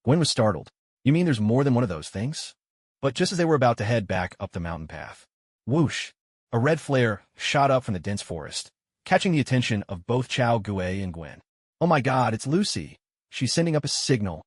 S1: Gwen was startled. You mean there's more than one of those things? But just as they were about to head back up the mountain path, whoosh, a red flare shot up from the dense forest, catching the attention of both Chao Gui and Gwen. Oh my God, it's Lucy. She's sending up a signal.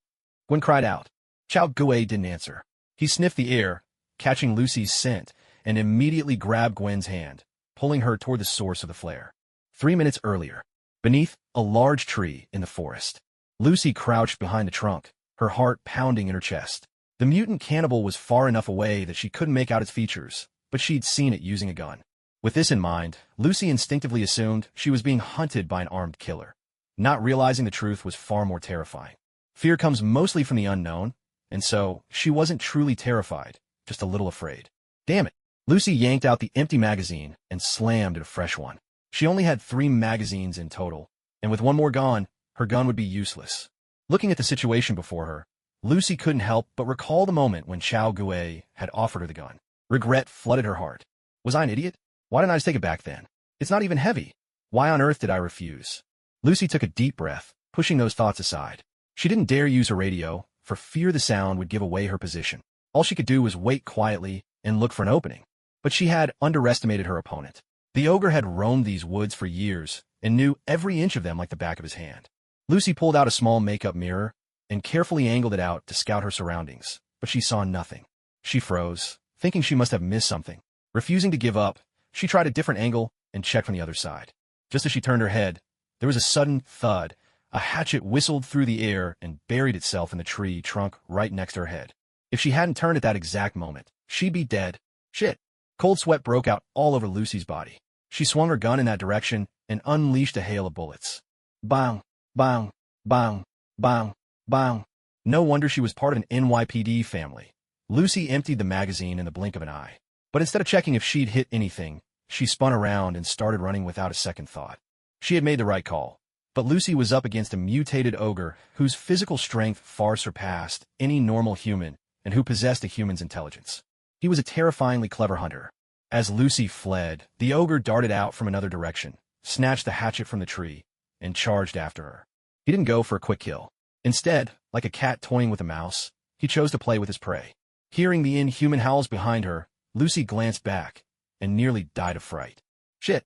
S1: Gwen cried out. Chao Gui didn't answer. He sniffed the air, catching Lucy's scent, and immediately grabbed Gwen's hand, pulling her toward the source of the flare. 3 minutes earlier, beneath a large tree in the forest, Lucy crouched behind the trunk, her heart pounding in her chest. The mutant cannibal was far enough away that she couldn't make out its features, but she'd seen it using a gun. With this in mind, Lucy instinctively assumed she was being hunted by an armed killer. Not realizing the truth was far more terrifying. Fear comes mostly from the unknown, and so she wasn't truly terrified, just a little afraid. Damn it. Lucy yanked out the empty magazine and slammed at a fresh one. She only had 3 magazines in total, and with one more gone, her gun would be useless. Looking at the situation before her, Lucy couldn't help but recall the moment when Chao Gui had offered her the gun. Regret flooded her heart. Was I an idiot? Why didn't I just take it back then? It's not even heavy. Why on earth did I refuse? Lucy took a deep breath, pushing those thoughts aside. She didn't dare use her radio, for fear the sound would give away her position. All she could do was wait quietly and look for an opening. But she had underestimated her opponent. The ogre had roamed these woods for years and knew every inch of them like the back of his hand. Lucy pulled out a small makeup mirror and carefully angled it out to scout her surroundings, but she saw nothing. She froze, thinking she must have missed something. Refusing to give up, she tried a different angle and checked from the other side. Just as she turned her head, there was a sudden thud. A hatchet whistled through the air and buried itself in the tree trunk right next to her head. If she hadn't turned at that exact moment, she'd be dead. Shit. Cold sweat broke out all over Lucy's body. She swung her gun in that direction and unleashed a hail of bullets. Bang, bang, bang, bang, bang. No wonder she was part of an NYPD family. Lucy emptied the magazine in the blink of an eye. But instead of checking if she'd hit anything, she spun around and started running without a second thought. She had made the right call. But Lucy was up against a mutated ogre whose physical strength far surpassed any normal human and who possessed a human's intelligence. He was a terrifyingly clever hunter. As Lucy fled, the ogre darted out from another direction, snatched the hatchet from the tree, and charged after her. He didn't go for a quick kill. Instead, like a cat toying with a mouse, he chose to play with his prey. Hearing the inhuman howls behind her, Lucy glanced back and nearly died of fright. Shit,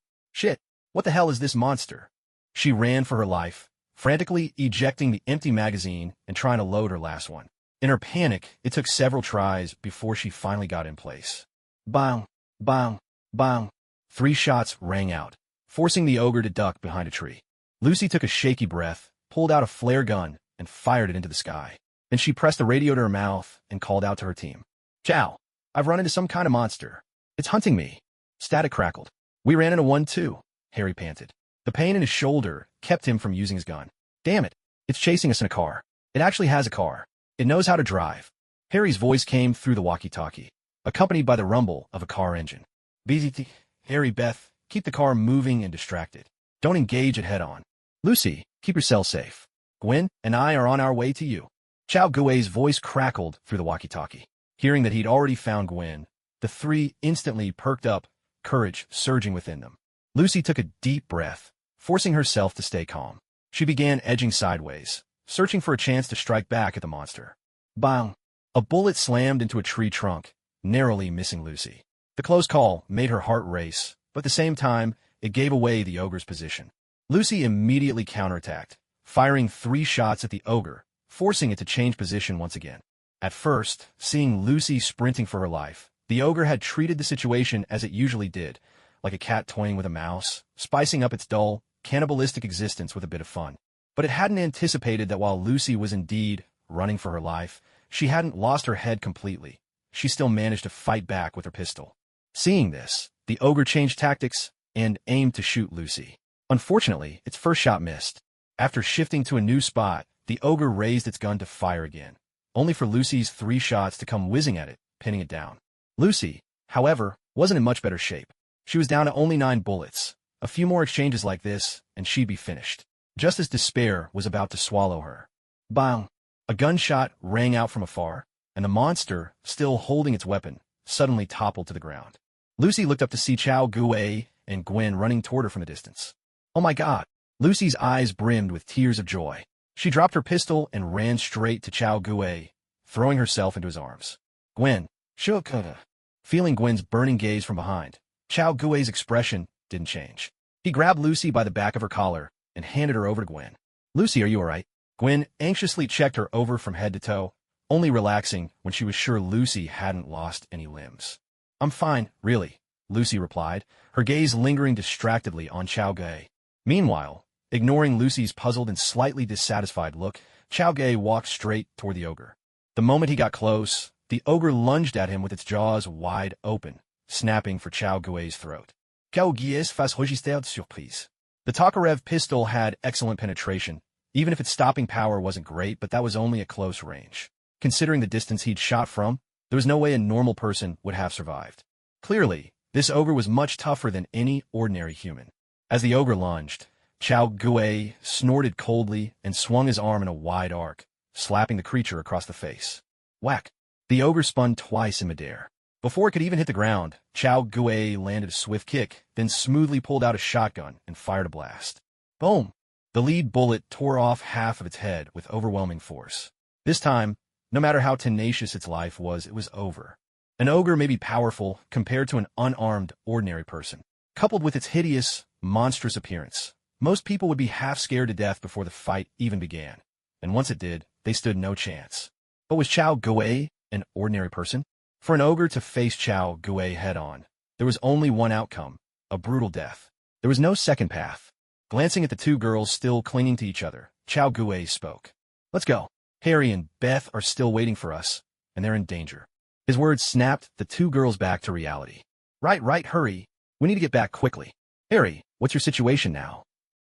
S1: what the hell is this monster? She ran for her life, frantically ejecting the empty magazine and trying to load her last one. In her panic, it took several tries before she finally got in place. Bang, bang, bang. 3 shots rang out, forcing the ogre to duck behind a tree. Lucy took a shaky breath, pulled out a flare gun, and fired it into the sky. Then she pressed the radio to her mouth and called out to her team. Chow, I've run into some kind of monster. It's hunting me. Static crackled. We ran into one too, Harry panted. The pain in his shoulder kept him from using his gun. Damn it, it's chasing us in a car. It actually has a car. It knows how to drive. Harry's voice came through the walkie-talkie, accompanied by the rumble of a car engine. BZT, Harry, Beth, keep the car moving and distracted. Don't engage it head-on. Lucy, keep yourself safe. Gwen and I are on our way to you. Chao Gui's voice crackled through the walkie-talkie. Hearing that he'd already found Gwen, the 3 instantly perked up, courage surging within them. Lucy took a deep breath, forcing herself to stay calm. She began edging sideways, searching for a chance to strike back at the monster. Bang! A bullet slammed into a tree trunk, narrowly missing Lucy. The close call made her heart race, but at the same time, it gave away the ogre's position. Lucy immediately counterattacked, firing 3 shots at the ogre, forcing it to change position once again. At first, seeing Lucy sprinting for her life, the ogre had treated the situation as it usually did, like a cat toying with a mouse, spicing up its dull, cannibalistic existence with a bit of fun. But it hadn't anticipated that while Lucy was indeed running for her life, she hadn't lost her head completely. She still managed to fight back with her pistol. Seeing this, the ogre changed tactics and aimed to shoot Lucy. Unfortunately, its first shot missed. After shifting to a new spot, the ogre raised its gun to fire again, only for Lucy's 3 shots to come whizzing at it, pinning it down. Lucy, however, wasn't in much better shape. She was down to only 9 bullets. A few more exchanges like this, and she'd be finished. Just as despair was about to swallow her. Bang! A gunshot rang out from afar, and the monster, still holding its weapon, suddenly toppled to the ground. Lucy looked up to see Chao Guo and Gwen running toward her from a distance. Oh my God! Lucy's eyes brimmed with tears of joy. She dropped her pistol and ran straight to Chao Guo, throwing herself into his arms. Gwen, Shokuda. Feeling Gwen's burning gaze from behind, Chao Guo's expression didn't change. He grabbed Lucy by the back of her collar and handed her over to Gwen. Lucy, are you alright? Gwen anxiously checked her over from head to toe, only relaxing when she was sure Lucy hadn't lost any limbs. I'm fine, really, Lucy replied, her gaze lingering distractedly on Chao Guo. Meanwhile, ignoring Lucy's puzzled and slightly dissatisfied look, Chao Guo walked straight toward the ogre. The moment he got close, the ogre lunged at him with its jaws wide open, snapping for Chao Guo's throat. Chao Guo face register de surprise. The Tokarev pistol had excellent penetration, even if its stopping power wasn't great, but that was only at close range. Considering the distance he'd shot from, there was no way a normal person would have survived. Clearly, this ogre was much tougher than any ordinary human. As the ogre lunged, Chao Guo snorted coldly and swung his arm in a wide arc, slapping the creature across the face. Whack! The ogre spun twice in midair. Before it could even hit the ground, Chao Guo landed a swift kick, then smoothly pulled out a shotgun and fired a blast. Boom! The lead bullet tore off half of its head with overwhelming force. This time, no matter how tenacious its life was, it was over. An ogre may be powerful compared to an unarmed, ordinary person. Coupled with its hideous, monstrous appearance, most people would be half scared to death before the fight even began. And once it did, they stood no chance. But was Chao Guo an ordinary person? For an ogre to face Chao Guo head-on, there was only one outcome, a brutal death. There was no second path. Glancing at the 2 girls still clinging to each other, Chao Guo spoke. Let's go. Harry and Beth are still waiting for us, and they're in danger. His words snapped the 2 girls back to reality. Right, hurry. We need to get back quickly. Harry, what's your situation now?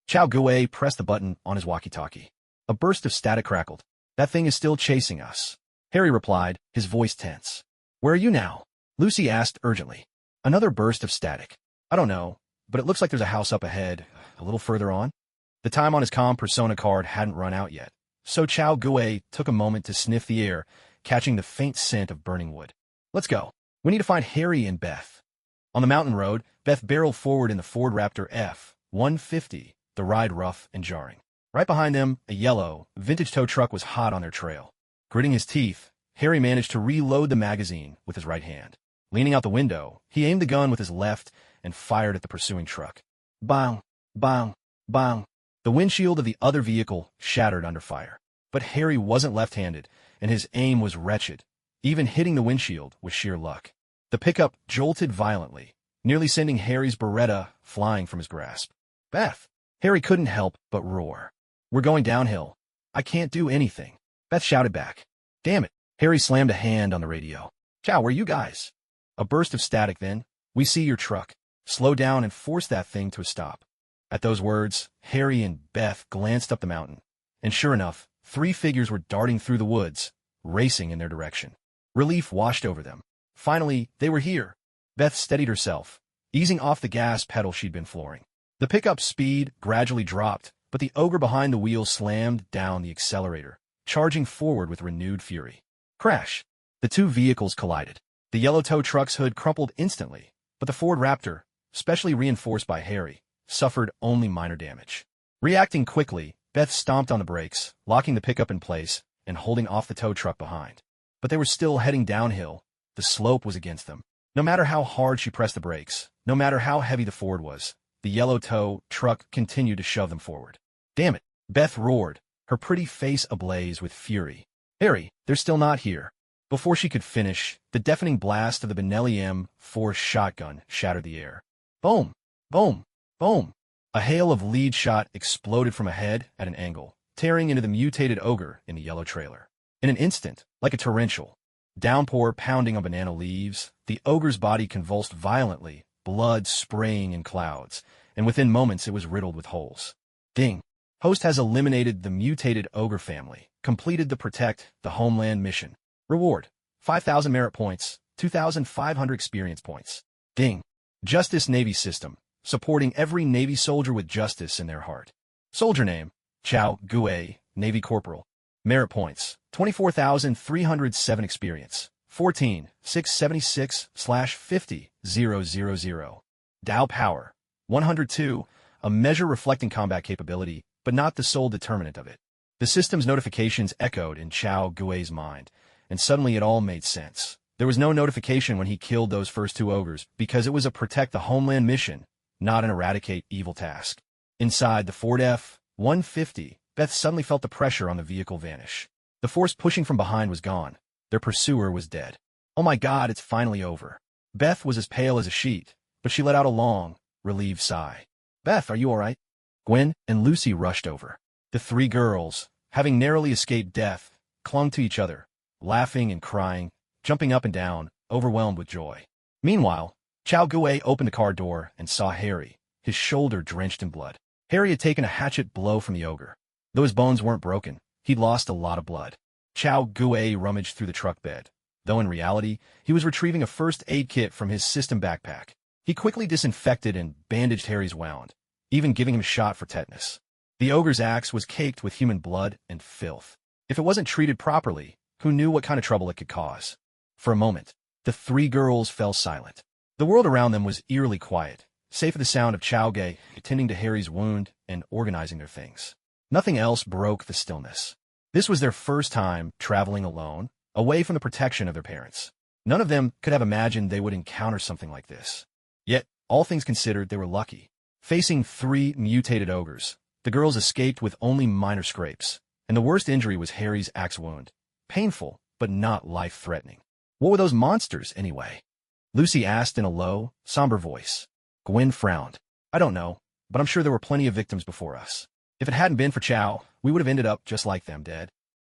S1: Chao Guo pressed the button on his walkie-talkie. A burst of static crackled. That thing is still chasing us. Harry replied, his voice tense. Where are you now? Lucy asked urgently. Another burst of static. I don't know, but it looks like there's a house up ahead, a little further on. The time on his comm persona card hadn't run out yet, so Chao Guo took a moment to sniff the air, catching the faint scent of burning wood. Let's go. We need to find Harry and Beth. On the mountain road, Beth barreled forward in the Ford Raptor F-150, the ride rough and jarring. Right behind them, a yellow, vintage tow truck was hot on their trail. Gritting his teeth, Harry managed to reload the magazine with his right hand. Leaning out the window, he aimed the gun with his left and fired at the pursuing truck. Bang! Bang! Bang! The windshield of the other vehicle shattered under fire. But Harry wasn't left-handed, and his aim was wretched. Even hitting the windshield was sheer luck. The pickup jolted violently, nearly sending Harry's Beretta flying from his grasp. Beth! Harry couldn't help but roar. We're going downhill. I can't do anything. Beth shouted back. Damn it. Harry slammed a hand on the radio. Chow, where are you guys? A burst of static then. We see your truck. Slow down and force that thing to a stop. At those words, Harry and Beth glanced up the mountain. And sure enough, 3 figures were darting through the woods, racing in their direction. Relief washed over them. Finally, they were here. Beth steadied herself, easing off the gas pedal she'd been flooring. The pickup's speed gradually dropped, but the ogre behind the wheel slammed down the accelerator, charging forward with renewed fury. Crash! The 2 vehicles collided. The yellow tow truck's hood crumpled instantly, but the Ford Raptor, specially reinforced by Harry, suffered only minor damage. Reacting quickly, Beth stomped on the brakes, locking the pickup in place and holding off the tow truck behind. But they were still heading downhill. The slope was against them. No matter how hard she pressed the brakes, no matter how heavy the Ford was, the yellow tow truck continued to shove them forward. Damn it, Beth roared, her pretty face ablaze with fury. Harry, they're still not here. Before she could finish, the deafening blast of the Benelli M4 shotgun shattered the air. Boom! Boom! Boom! A hail of lead shot exploded from ahead at an angle, tearing into the mutated ogre in the yellow trailer. In an instant, like a torrential downpour pounding on banana leaves, the ogre's body convulsed violently, blood spraying in clouds, and within moments it was riddled with holes. Ding! Host has eliminated the mutated ogre family, completed the Protect the Homeland mission. Reward: 5,000 merit points, 2,500 experience points. Ding! Justice Navy System, supporting every Navy soldier with justice in their heart. Soldier name: Chao Gue, Navy Corporal. Merit points: 24,307 experience, 14,676/50,000. Dao Power: 102, a measure reflecting combat capability, but not the sole determinant of it. The system's notifications echoed in Chao Gue's mind, and suddenly it all made sense. There was no notification when he killed those first two ogres because it was a Protect the Homeland mission, not an eradicate evil task. Inside the Ford F-150, Beth suddenly felt the pressure on the vehicle vanish. The force pushing from behind was gone. Their pursuer was dead. Oh my God, it's finally over. Beth was as pale as a sheet, but she let out a long, relieved sigh. Beth, are you all right? Gwen and Lucy rushed over. The three girls, having narrowly escaped death, clung to each other, laughing and crying, jumping up and down, overwhelmed with joy. Meanwhile, Chao Gue opened the car door and saw Harry, his shoulder drenched in blood. Harry had taken a hatchet blow from the ogre. Though his bones weren't broken, he'd lost a lot of blood. Chao Gue rummaged through the truck bed, though in reality, he was retrieving a first aid kit from his system backpack. He quickly disinfected and bandaged Harry's wound, even giving him a shot for tetanus. The ogre's axe was caked with human blood and filth. If it wasn't treated properly, who knew what kind of trouble it could cause? For a moment, the three girls fell silent. The world around them was eerily quiet, save for the sound of Chao Gue attending to Harry's wound and organizing their things. Nothing else broke the stillness. This was their first time traveling alone, away from the protection of their parents. None of them could have imagined they would encounter something like this. Yet, all things considered, they were lucky. Facing three mutated ogres, the girls escaped with only minor scrapes, and the worst injury was Harry's axe wound. Painful, but not life-threatening. What were those monsters, anyway? Lucy asked in a low, somber voice. Gwen frowned. I don't know, but I'm sure there were plenty of victims before us. If it hadn't been for Chao, we would have ended up just like them, dead.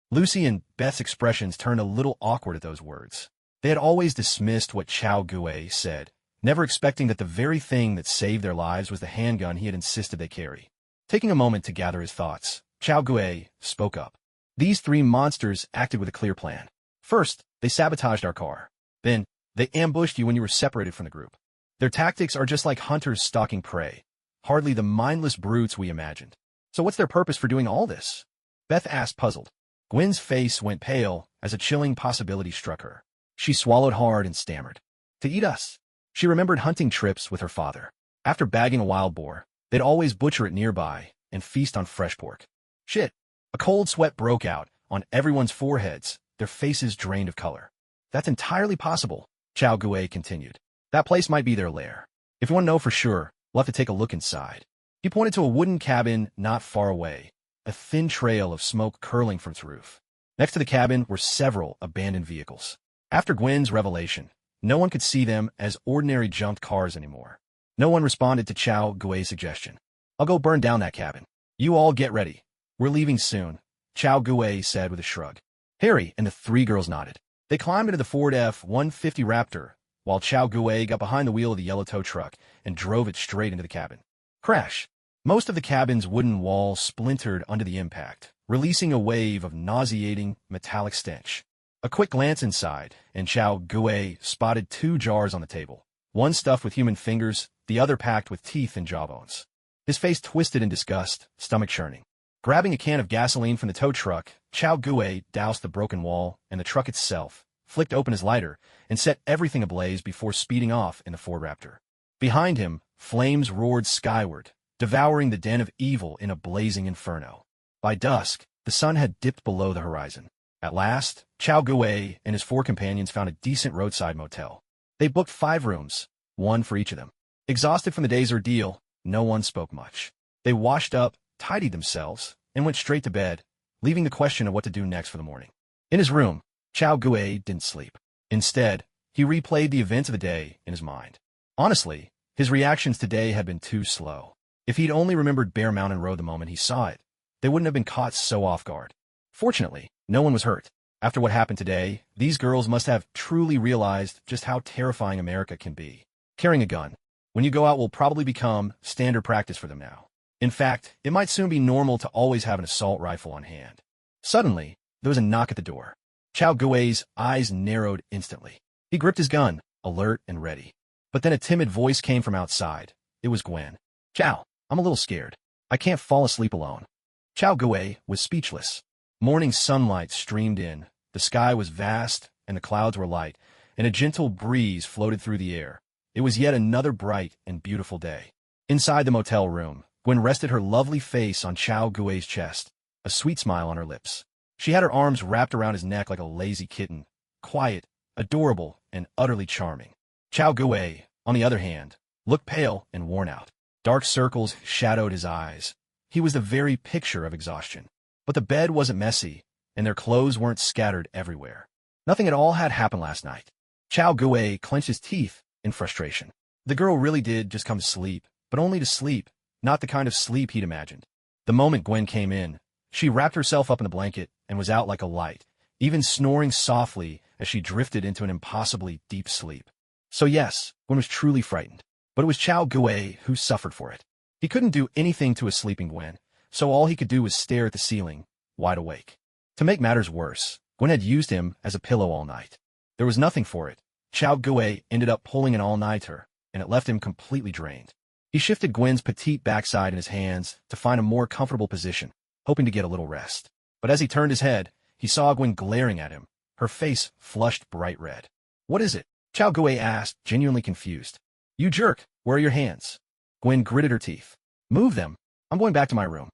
S1: Lucy and Beth's expressions turned a little awkward at those words. They had always dismissed what Chao Gue said, never expecting that the very thing that saved their lives was the handgun he had insisted they carry. Taking a moment to gather his thoughts, Chao Gue spoke up. These three monsters acted with a clear plan. First, they sabotaged our car. Then, they ambushed you when you were separated from the group. Their tactics are just like hunters stalking prey, hardly the mindless brutes we imagined. So what's their purpose for doing all this? Beth asked, puzzled. Gwen's face went pale as a chilling possibility struck her. She swallowed hard and stammered. To eat us. She remembered hunting trips with her father. After bagging a wild boar, they'd always butcher it nearby and feast on fresh pork. Shit. A cold sweat broke out on everyone's foreheads, their faces drained of color. That's entirely possible, Chao Gue continued. That place might be their lair. If you want to know for sure, we'll have to take a look inside. He pointed to a wooden cabin not far away, a thin trail of smoke curling from its roof. Next to the cabin were several abandoned vehicles. After Gwen's revelation, no one could see them as ordinary junked cars anymore. No one responded to Chao Gue's suggestion. I'll go burn down that cabin. You all get ready. We're leaving soon, Chao Gue said with a shrug. Harry and the three girls nodded. They climbed into the Ford F-150 Raptor, while Chao Gue got behind the wheel of the yellow tow truck and drove it straight into the cabin. Crash! Most of the cabin's wooden walls splintered under the impact, releasing a wave of nauseating, metallic stench. A quick glance inside, and Chao Gue spotted two jars on the table, one stuffed with human fingers, the other packed with teeth and jawbones. His face twisted in disgust, stomach churning. Grabbing a can of gasoline from the tow truck, Chao Gue doused the broken wall and the truck itself, flicked open his lighter, and set everything ablaze before speeding off in the Ford Raptor. Behind him, flames roared skyward, devouring the den of evil in a blazing inferno. By dusk, the sun had dipped below the horizon. At last, Chao Gui and his 4 companions found a decent roadside motel. They booked 5 rooms, 1 for each of them. Exhausted from the day's ordeal, no one spoke much. They washed up, tidied themselves, and went straight to bed, leaving the question of what to do next for the morning. In his room, Chao Gui didn't sleep. Instead, he replayed the events of the day in his mind. Honestly, his reactions today had been too slow. If he'd only remembered Bear Mountain Road the moment he saw it, they wouldn't have been caught so off guard. Fortunately, no one was hurt. After what happened today, these girls must have truly realized just how terrifying America can be. Carrying a gun, when you go out, will probably become standard practice for them now. In fact, it might soon be normal to always have an assault rifle on hand. Suddenly, there was a knock at the door. Chao Gui's eyes narrowed instantly. He gripped his gun, alert and ready. But then a timid voice came from outside. It was Gwen. "Chao, I'm a little scared. I can't fall asleep alone." Chao Gui was speechless. Morning sunlight streamed in, the sky was vast, and the clouds were light, and a gentle breeze floated through the air. It was yet another bright and beautiful day. Inside the motel room, Gwen rested her lovely face on Chao Gui's chest, a sweet smile on her lips. She had her arms wrapped around his neck like a lazy kitten, quiet, adorable, and utterly charming. Chao Gui, on the other hand, looked pale and worn out. Dark circles shadowed his eyes. He was the very picture of exhaustion. But the bed wasn't messy, and their clothes weren't scattered everywhere. Nothing at all had happened last night. Chao Gui clenched his teeth in frustration. The girl really did just come to sleep, but only to sleep, not the kind of sleep he'd imagined. The moment Gwen came in, she wrapped herself up in the blanket and was out like a light, even snoring softly as she drifted into an impossibly deep sleep. So yes, Gwen was truly frightened, but it was Chao Gui who suffered for it. He couldn't do anything to a sleeping Gwen, so all he could do was stare at the ceiling, wide awake. To make matters worse, Gwen had used him as a pillow all night. There was nothing for it. Chao Gui ended up pulling an all-nighter, and it left him completely drained. He shifted Gwen's petite backside in his hands to find a more comfortable position, hoping to get a little rest. But as he turned his head, he saw Gwen glaring at him, her face flushed bright red. "What is it?" Chao Gui asked, genuinely confused. "You jerk, where are your hands?" Gwen gritted her teeth. "Move them. I'm going back to my room."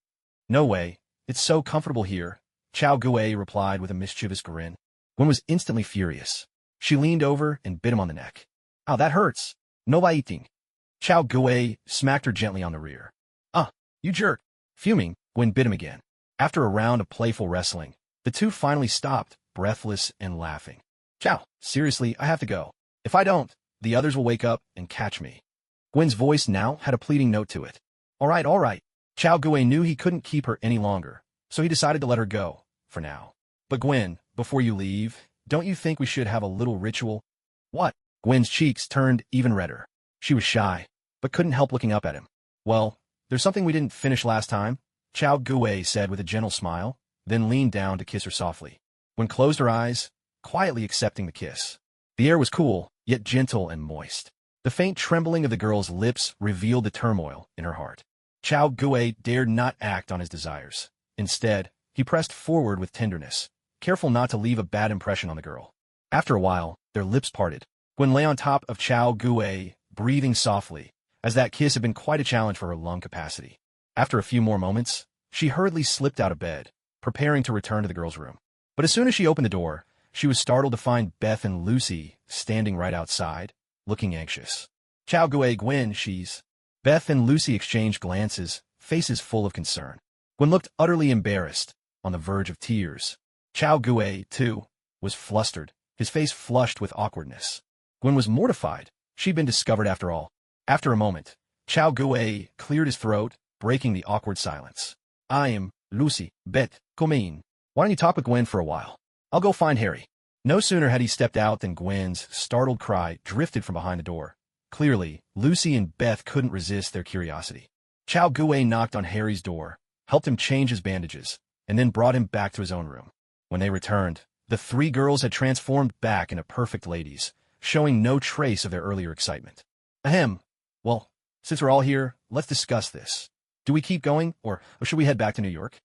S1: "No way. It's so comfortable here," Chao Gui replied with a mischievous grin. Gwen was instantly furious. She leaned over and bit him on the neck. "Ow, that hurts. No biting." Chao Gui smacked her gently on the rear. "Ah, you jerk." Fuming, Gwen bit him again. After a round of playful wrestling, the two finally stopped, breathless and laughing. "Chao, seriously, I have to go. If I don't, the others will wake up and catch me." Gwen's voice now had a pleading note to it. All right. Chao Gui knew he couldn't keep her any longer, so he decided to let her go, for now. "But Gwen, before you leave, don't you think we should have a little ritual?" "What?" Gwen's cheeks turned even redder. She was shy, but couldn't help looking up at him. "Well, there's something we didn't finish last time," Chao Gui said with a gentle smile, then leaned down to kiss her softly. Gwen closed her eyes, quietly accepting the kiss. The air was cool, yet gentle and moist. The faint trembling of the girl's lips revealed the turmoil in her heart. Chao Gui dared not act on his desires. Instead, he pressed forward with tenderness, careful not to leave a bad impression on the girl. After a while, their lips parted. Gwen lay on top of Chao Gui, breathing softly, as that kiss had been quite a challenge for her lung capacity. After a few more moments, she hurriedly slipped out of bed, preparing to return to the girl's room. But as soon as she opened the door, she was startled to find Beth and Lucy standing right outside, looking anxious. "Chao Gui, Gwen, she's..." Beth and Lucy exchanged glances, faces full of concern. Gwen looked utterly embarrassed, on the verge of tears. Chao Gui, too, was flustered, his face flushed with awkwardness. Gwen was mortified. She'd been discovered after all. After a moment, Chao Gui cleared his throat, breaking the awkward silence. "I am Lucy, Beth, come in. Why don't you talk with Gwen for a while? I'll go find Harry." No sooner had he stepped out than Gwen's startled cry drifted from behind the door. Clearly, Lucy and Beth couldn't resist their curiosity. Chao Gui knocked on Harry's door, helped him change his bandages, and then brought him back to his own room. When they returned, the 3 girls had transformed back into perfect ladies, showing no trace of their earlier excitement. "Ahem. Well, since we're all here, let's discuss this. Do we keep going, or should we head back to New York?"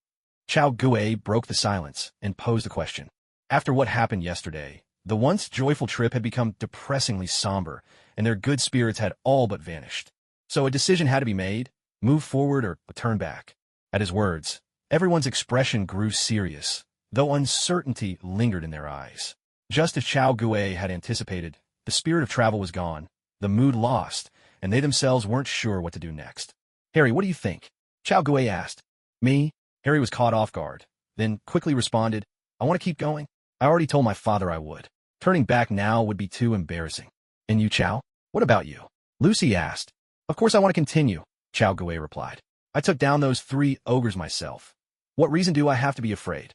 S1: Chao Gui broke the silence and posed a question. After what happened yesterday, the once joyful trip had become depressingly somber, and their good spirits had all but vanished. So a decision had to be made: move forward or turn back. At his words, Everyone's expression grew serious, though uncertainty lingered in their eyes. Just as Chao Gui had anticipated, the spirit of travel was gone, the mood lost, and they themselves weren't sure what to do next. "Harry, what do you think?" Chao Gui asked. "Me?" Harry was caught off guard, then quickly responded, "I want to keep going. I already told my father I would. Turning back now would be too embarrassing." "And you, Chao? What about you?" Lucy asked. "Of course I want to continue," Chao Gui replied. "I took down those 3 ogres myself. What reason do I have to be afraid?"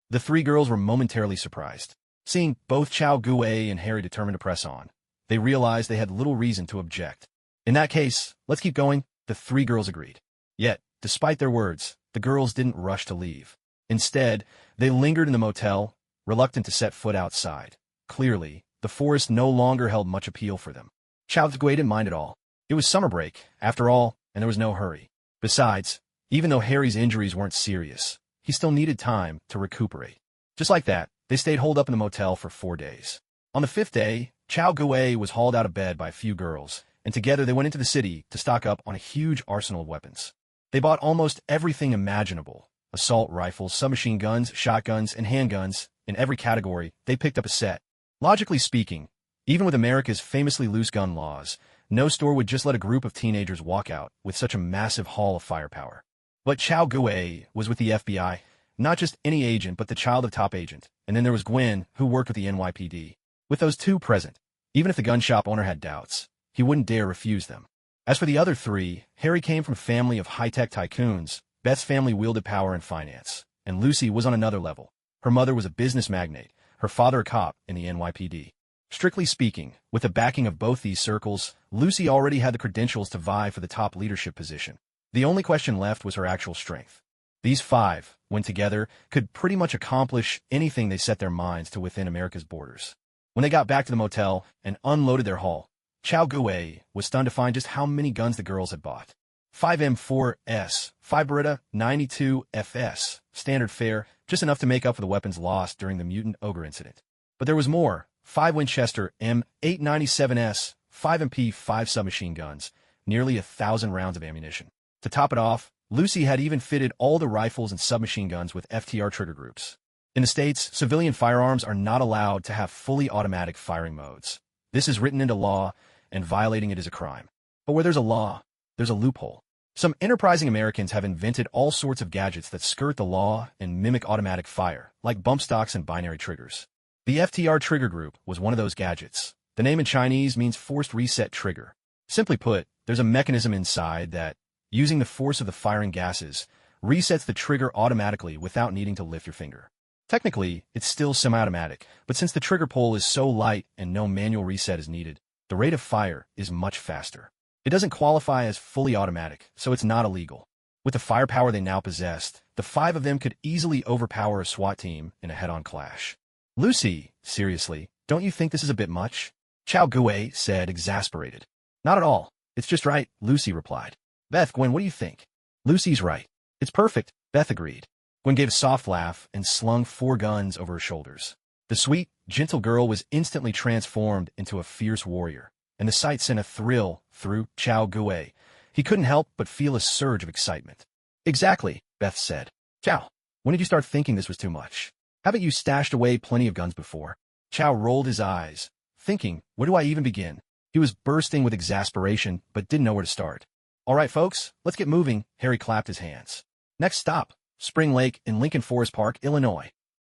S1: The 3 girls were momentarily surprised. Seeing both Chao Gui and Harry determined to press on, they realized they had little reason to object. "In that case, let's keep going," the 3 girls agreed. Yet, despite their words, the girls didn't rush to leave. Instead, they lingered in the motel, reluctant to set foot outside. Clearly, the forest no longer held much appeal for them. Chao Gui didn't mind at all. It was summer break, after all, and there was no hurry. Besides, even though Harry's injuries weren't serious, he still needed time to recuperate. Just like that, they stayed holed up in the motel for 4 days. On the 5th day, Chao Gui was hauled out of bed by a few girls, and together they went into the city to stock up on a huge arsenal of weapons. They bought almost everything imaginable: assault rifles, submachine guns, shotguns, and handguns. In every category, they picked up a set. Logically speaking, even with America's famously loose gun laws, no store would just let a group of teenagers walk out with such a massive haul of firepower. But Chao Gui was with the FBI, not just any agent, but the child of top agent. And then there was Gwen, who worked with the NYPD. With those 2 present, even if the gun shop owner had doubts, he wouldn't dare refuse them. As for the other 3, Harry came from a family of high-tech tycoons, Beth's family wielded power and finance, and Lucy was on another level. Her mother was a business magnate, her father a cop in the NYPD. Strictly speaking, with the backing of both these circles, Lucy already had the credentials to vie for the top leadership position. The only question left was her actual strength. These 5, when together, could pretty much accomplish anything they set their minds to within America's borders. When they got back to the motel and unloaded their haul, Chao Gui was stunned to find just how many guns the girls had bought. 5 M4s, 5 Beretta 92 FS, standard fare, just enough to make up for the weapons lost during the mutant ogre incident. But there was more: 5 Winchester M897s, 5 MP5 submachine guns, nearly 1,000 rounds of ammunition. To top it off, Lucy had even fitted all the rifles and submachine guns with FTR trigger groups. In the States, civilian firearms are not allowed to have fully automatic firing modes. This is written into law, and violating it is a crime. But where there's a law, there's a loophole. Some enterprising Americans have invented all sorts of gadgets that skirt the law and mimic automatic fire, like bump stocks and binary triggers. The FTR trigger group was one of those gadgets. The name in Chinese means forced reset trigger. Simply put, there's a mechanism inside that, using the force of the firing gases, resets the trigger automatically without needing to lift your finger. Technically, it's still semi-automatic, but since the trigger pull is so light and no manual reset is needed, the rate of fire is much faster. It doesn't qualify as fully automatic, so it's not illegal. With the firepower they now possessed, the 5 of them could easily overpower a SWAT team in a head-on clash. "Lucy, seriously, don't you think this is a bit much?" Chao Gui said, exasperated. "Not at all. It's just right," Lucy replied. "Beth, Gwen, what do you think?" "Lucy's right. It's perfect," Beth agreed. Gwen gave a soft laugh and slung 4 guns over her shoulders. The sweet, gentle girl was instantly transformed into a fierce warrior, and the sight sent a thrill through Chao Gui. He couldn't help but feel a surge of excitement. "Exactly," Beth said. "Chao, when did you start thinking this was too much? Haven't you stashed away plenty of guns before?" Chao rolled his eyes, thinking, where do I even begin? He was bursting with exasperation, but didn't know where to start. "All right, folks, let's get moving," Harry clapped his hands. Next stop, Spring Lake in Lincoln Forest Park, Illinois.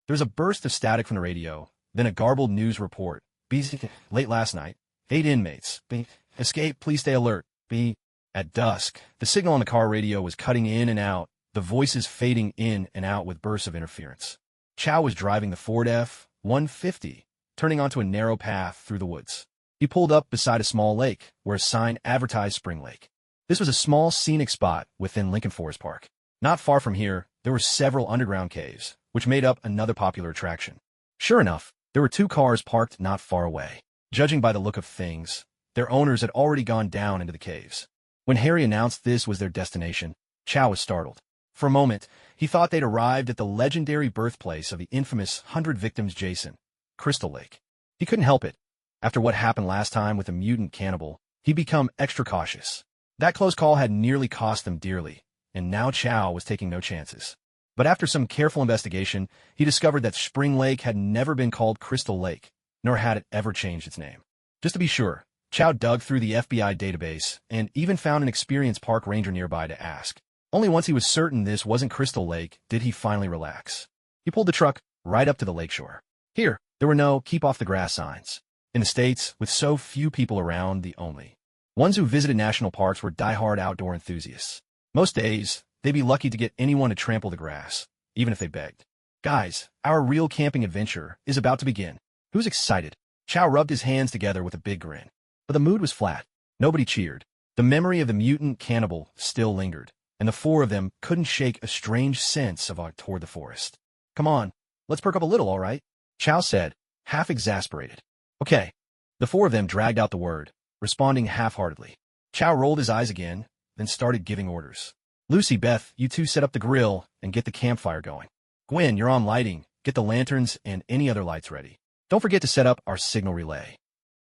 S1: There was a burst of static from the radio, then a garbled news report. Late last night, 8 inmates. Escape, please stay alert. At dusk, the signal on the car radio was cutting in and out, the voices fading in and out with bursts of interference. Chao was driving the Ford F-150, turning onto a narrow path through the woods. He pulled up beside a small lake, where a sign advertised Spring Lake. This was a small scenic spot within Lincoln Forest Park. Not far from here, there were several underground caves, which made up another popular attraction. Sure enough, there were 2 cars parked not far away. Judging by the look of things, their owners had already gone down into the caves. When Harry announced this was their destination, Chao was startled. For a moment, he thought they'd arrived at the legendary birthplace of the infamous 100 Victims Jason, Crystal Lake. He couldn't help it. After what happened last time with the mutant cannibal, he'd become extra cautious. That close call had nearly cost them dearly, and now Chao was taking no chances. But after some careful investigation, he discovered that Spring Lake had never been called Crystal Lake, nor had it ever changed its name. Just to be sure, Chow dug through the FBI database and even found an experienced park ranger nearby to ask. Only once he was certain this wasn't Crystal Lake did he finally relax. He pulled the truck right up to the lakeshore. Here, there were no keep off the grass signs. In the States, with so few people around, the only ones who visited national parks were die-hard outdoor enthusiasts. Most days, they'd be lucky to get anyone to trample the grass, even if they begged. Guys, our real camping adventure is about to begin. Who's excited? Chow rubbed his hands together with a big grin. But the mood was flat. Nobody cheered. The memory of the mutant cannibal still lingered, and the four of them couldn't shake a strange sense of awe toward the forest. Come on, let's perk up a little, all right? Chow said, half exasperated. Okay. The four of them dragged out the word, responding half-heartedly. Chow rolled his eyes again, then started giving orders. Lucy, Beth, you two set up the grill and get the campfire going. Gwen, you're on lighting. Get the lanterns and any other lights ready. Don't forget to set up our signal relay.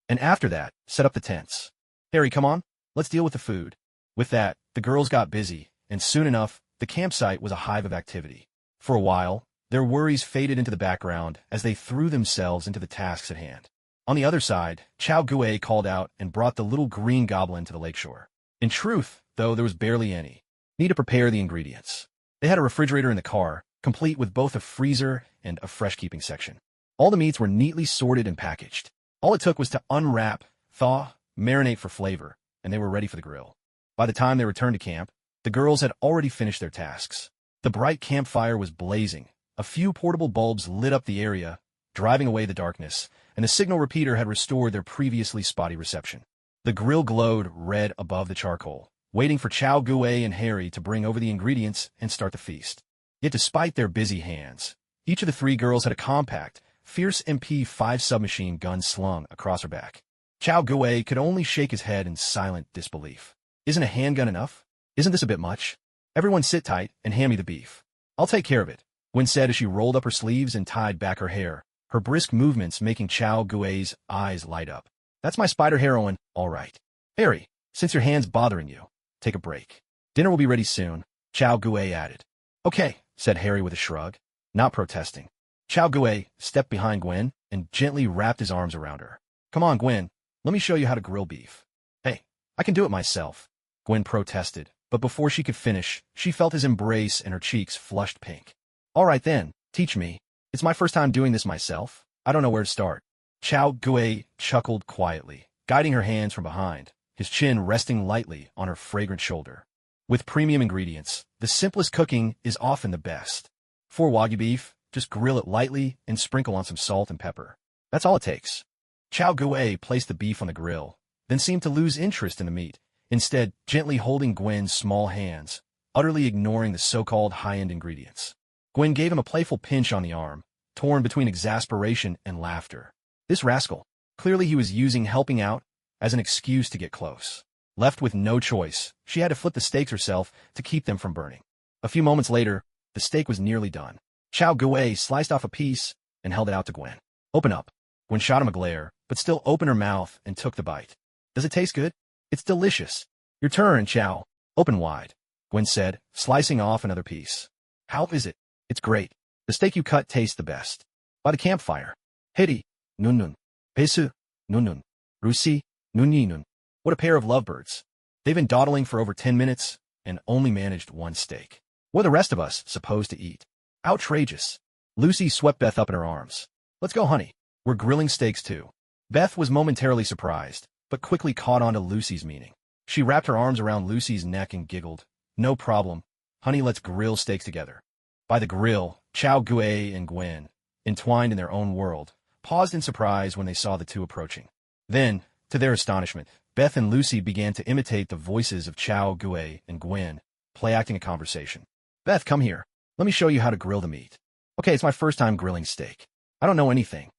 S1: And after that, set up the tents. Harry, come on. Let's deal with the food. With that, the girls got busy, and soon enough, the campsite was a hive of activity. For a while, their worries faded into the background as they threw themselves into the tasks at hand. On the other side, Chow Gue called out and brought the little green goblin to the lakeshore. In truth, though, there was barely any. Need to prepare the ingredients. They had a refrigerator in the car, complete with both a freezer and a fresh-keeping section. All the meats were neatly sorted and packaged. All it took was to unwrap, thaw, marinate for flavor, and they were ready for the grill. By the time they returned to camp, the girls had already finished their tasks. The bright campfire was blazing. A few portable bulbs lit up the area, driving away the darkness, and the signal repeater had restored their previously spotty reception. The grill glowed red above the charcoal, waiting for Chow Gue and Harry to bring over the ingredients and start the feast. Yet despite their busy hands, each of the three girls had a compact, fierce MP5 submachine gun slung across her back. Chow Gue could only shake his head in silent disbelief. Isn't a handgun enough? Isn't this a bit much? Everyone sit tight and hand me the beef. I'll take care of it, Gwen said as she rolled up her sleeves and tied back her hair, her brisk movements making Chow Gue's eyes light up. That's my spider heroine, all right. Harry, since your hand's bothering you, take a break. Dinner will be ready soon, Chow Gue added. Okay, said Harry with a shrug, not protesting. Chow Gue stepped behind Gwen and gently wrapped his arms around her. Come on, Gwen, let me show you how to grill beef. Hey, I can do it myself, Gwen protested, but before she could finish, she felt his embrace and her cheeks flushed pink. All right then, teach me. It's my first time doing this myself. I don't know where to start. Chow Gue chuckled quietly, guiding her hands from behind, his chin resting lightly on her fragrant shoulder. With premium ingredients, the simplest cooking is often the best. For Wagyu beef, just grill it lightly and sprinkle on some salt and pepper. That's all it takes. Chow Gue placed the beef on the grill, then seemed to lose interest in the meat, instead gently holding Gwen's small hands, utterly ignoring the so-called high-end ingredients. Gwen gave him a playful pinch on the arm, torn between exasperation and laughter. This rascal, clearly he was using helping out as an excuse to get close. Left with no choice, she had to flip the steaks herself to keep them from burning. A few moments later, the steak was nearly done. Chow Gue sliced off a piece and held it out to Gwen. Open up. Gwen shot him a glare, but still opened her mouth and took the bite. Does it taste good? It's delicious. Your turn, Chow. Open wide, Gwen said, slicing off another piece. How is it? It's great. The steak you cut tastes the best. By the campfire. Hedi, nun. Pesu, nun. Rusi, nun. What a pair of lovebirds. They've been dawdling for over 10 minutes and only managed one steak. What are the rest of us supposed to eat? Outrageous. Lucy swept Beth up in her arms. Let's go, honey. We're grilling steaks too. Beth was momentarily surprised, but quickly caught on to Lucy's meaning. She wrapped her arms around Lucy's neck and giggled. No problem. Honey, let's grill steaks together. By the grill, Chow Gue and Gwen, entwined in their own world, paused in surprise when they saw the two approaching. Then, to their astonishment, Beth and Lucy began to imitate the voices of Chow Gue and Gwen, play-acting a conversation. Beth, come here. Let me show you how to grill the meat. Okay, it's my first time grilling steak. I don't know anything.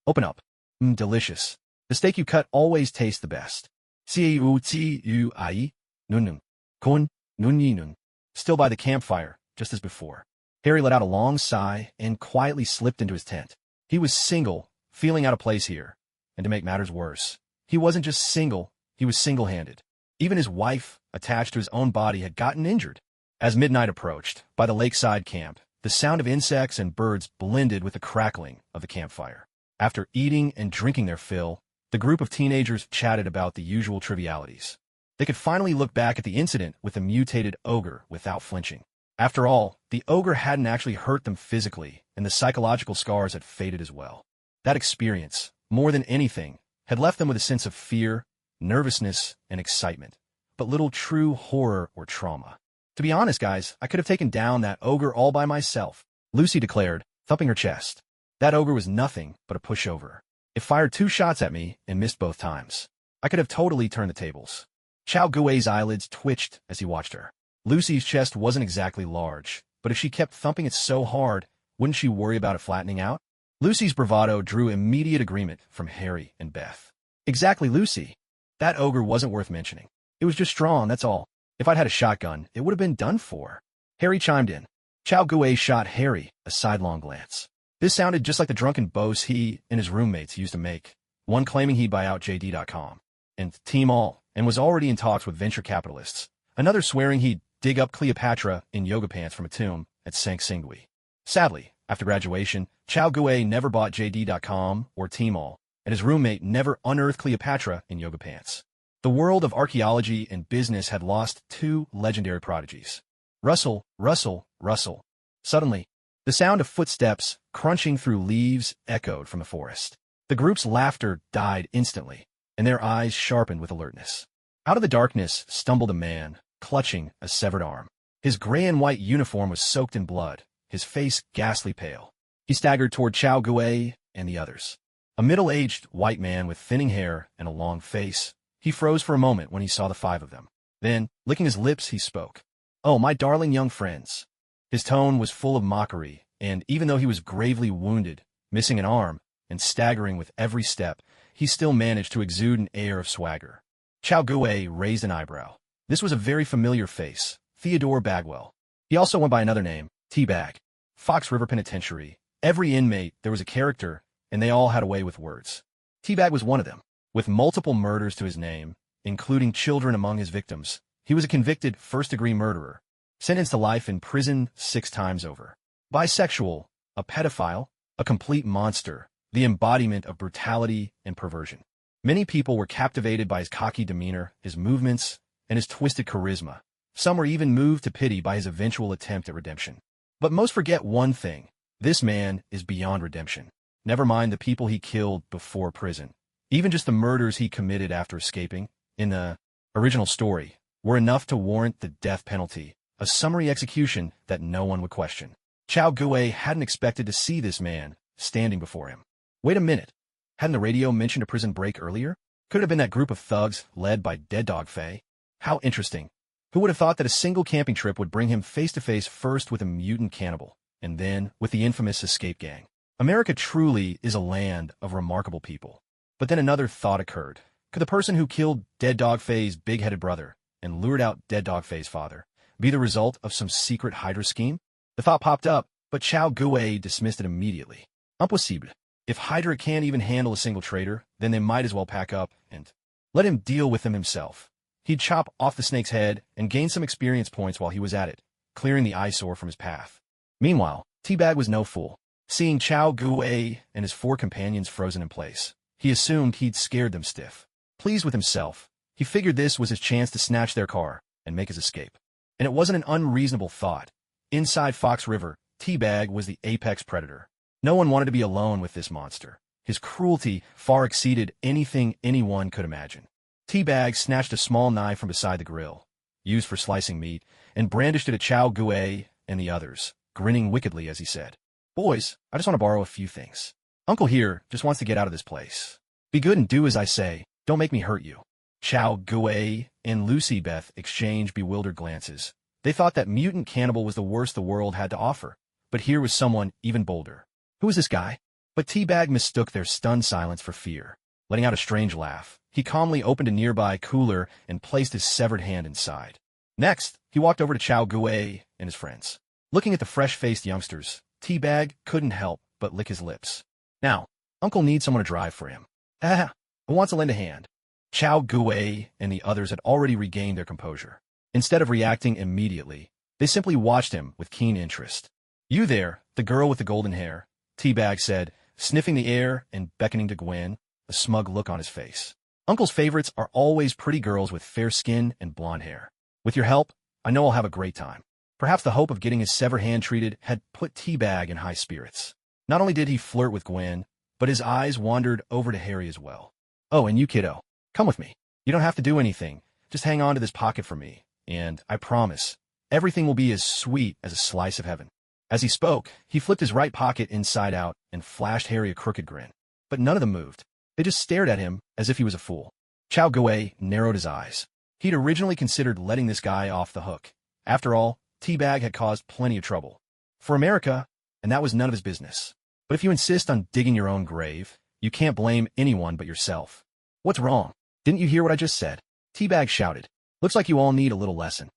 S1: Open up. Delicious. The steak you cut always tastes the best. C-U-T-U-I, nun. Kun, nun. Still by the campfire, just as before. Harry let out a long sigh and quietly slipped into his tent. He was single, feeling out of place here. And to make matters worse, he wasn't just single, he was single-handed. Even his wife, attached to his own body, had gotten injured. As midnight approached, by the lakeside camp, The sound of insects and birds blended with the crackling of the campfire. After eating and drinking their fill, the group of teenagers chatted about the usual trivialities. They could finally look back at the incident with the mutated ogre without flinching. After all, the ogre hadn't actually hurt them physically, and the psychological scars had faded as well. That experience, more than anything, had left them with a sense of fear, nervousness, and excitement, but little true horror or trauma. To be honest, guys, I could have taken down that ogre all by myself, Lucy declared, thumping her chest. That ogre was nothing but a pushover. It fired 2 shots at me and missed both times. I could have totally turned the tables. Chao Gui's eyelids twitched as he watched her. Lucy's chest wasn't exactly large, but if she kept thumping it so hard, wouldn't she worry about it flattening out? Lucy's bravado drew immediate agreement from Harry and Beth. Exactly, Lucy. That ogre wasn't worth mentioning. It was just strong, that's all. If I'd had a shotgun, it would have been done for. Harry chimed in. Chao Gui shot Harry a sidelong glance. This sounded just like the drunken boasts he and his roommates used to make, one claiming he'd buy out JD.com and Team All, and was already in talks with venture capitalists, another swearing he'd dig up Cleopatra in yoga pants from a tomb at Sank Singui. Sadly, after graduation, Chao Gui never bought JD.com or Team All, and his roommate never unearthed Cleopatra in yoga pants. The world of archaeology and business had lost 2 legendary prodigies. Rustle, rustle, rustle. Suddenly, the sound of footsteps crunching through leaves echoed from the forest. The group's laughter died instantly, and their eyes sharpened with alertness. Out of the darkness stumbled a man, clutching a severed arm. His gray and white uniform was soaked in blood, his face ghastly pale. He staggered toward Chao Gui and the others. A middle-aged white man with thinning hair and a long face. He froze for a moment when he saw the 5 of them. Then, licking his lips, he spoke. "Oh, my darling young friends." His tone was full of mockery, and even though he was gravely wounded, missing an arm, and staggering with every step, he still managed to exude an air of swagger. Chao Gui raised an eyebrow. This was a very familiar face, Theodore Bagwell. He also went by another name, Teabag. Fox River Penitentiary. Every inmate, there was a character, and they all had a way with words. Teabag was one of them. With multiple murders to his name, including children among his victims, he was a convicted first-degree murderer, sentenced to life in prison 6 times over. Bisexual, a pedophile, a complete monster, the embodiment of brutality and perversion. Many people were captivated by his cocky demeanor, his movements, and his twisted charisma. Some were even moved to pity by his eventual attempt at redemption. But most forget one thing. This man is beyond redemption. Never mind the people he killed before prison. Even just the murders he committed after escaping, in the original story, were enough to warrant the death penalty, a summary execution that no one would question. Chao Gui hadn't expected to see this man standing before him. Wait a minute. Hadn't the radio mentioned a prison break earlier? Could it have been that group of thugs led by Dead Dog Faye? How interesting. Who would have thought that a single camping trip would bring him face-to-face first with a mutant cannibal, and then with the infamous escape gang? America truly is a land of remarkable people. But then another thought occurred. Could the person who killed Dead Dog Faye's big-headed brother and lured out Dead Dog Faye's father be the result of some secret Hydra scheme? The thought popped up, but Chao Gui dismissed it immediately. Impossible. If Hydra can't even handle a single traitor, then they might as well pack up and let him deal with them himself. He'd chop off the snake's head and gain some experience points while he was at it, clearing the eyesore from his path. Meanwhile, Teabag was no fool. Seeing Chao Gui and his 4 companions frozen in place, he assumed he'd scared them stiff. Pleased with himself, he figured this was his chance to snatch their car and make his escape. And it wasn't an unreasonable thought. Inside Fox River, Teabag was the apex predator. No one wanted to be alone with this monster. His cruelty far exceeded anything anyone could imagine. Teabag snatched a small knife from beside the grill, used for slicing meat, and brandished it at Chao Gui and the others, grinning wickedly as he said, "Boys, I just want to borrow a few things. Uncle here just wants to get out of this place. Be good and do as I say. Don't make me hurt you." Chao Gui and Lucy Beth exchanged bewildered glances. They thought that mutant cannibal was the worst the world had to offer, but here was someone even bolder. Who was this guy? But Teabag mistook their stunned silence for fear. Letting out a strange laugh, he calmly opened a nearby cooler and placed his severed hand inside. Next, he walked over to Chao Gui and his friends. Looking at the fresh-faced youngsters, Teabag couldn't help but lick his lips. "Now, Uncle needs someone to drive for him. Who wants to lend a hand?" Chao Gui and the others had already regained their composure. Instead of reacting immediately, they simply watched him with keen interest. You there, the girl with the golden hair, Teabag said, sniffing the air and beckoning to Gwen, a smug look on his face. Uncle's favorites are always pretty girls with fair skin and blonde hair. With your help, I know I'll have a great time. Perhaps the hope of getting his severed hand treated had put Teabag in high spirits. Not only did he flirt with Gwen, but his eyes wandered over to Harry as well. Oh, and you, kiddo, come with me. You don't have to do anything. Just hang on to this pocket for me, and I promise, everything will be as sweet as a slice of heaven. As he spoke, he flipped his right pocket inside out and flashed Harry a crooked grin. But none of them moved. They just stared at him as if he was a fool. Chao Gui narrowed his eyes. He'd originally considered letting this guy off the hook. After all, Teabag had caused plenty of trouble for America, and that was none of his business. But if you insist on digging your own grave, you can't blame anyone but yourself. What's wrong? Didn't you hear what I just said? Teabag shouted. Looks like you all need a little lesson.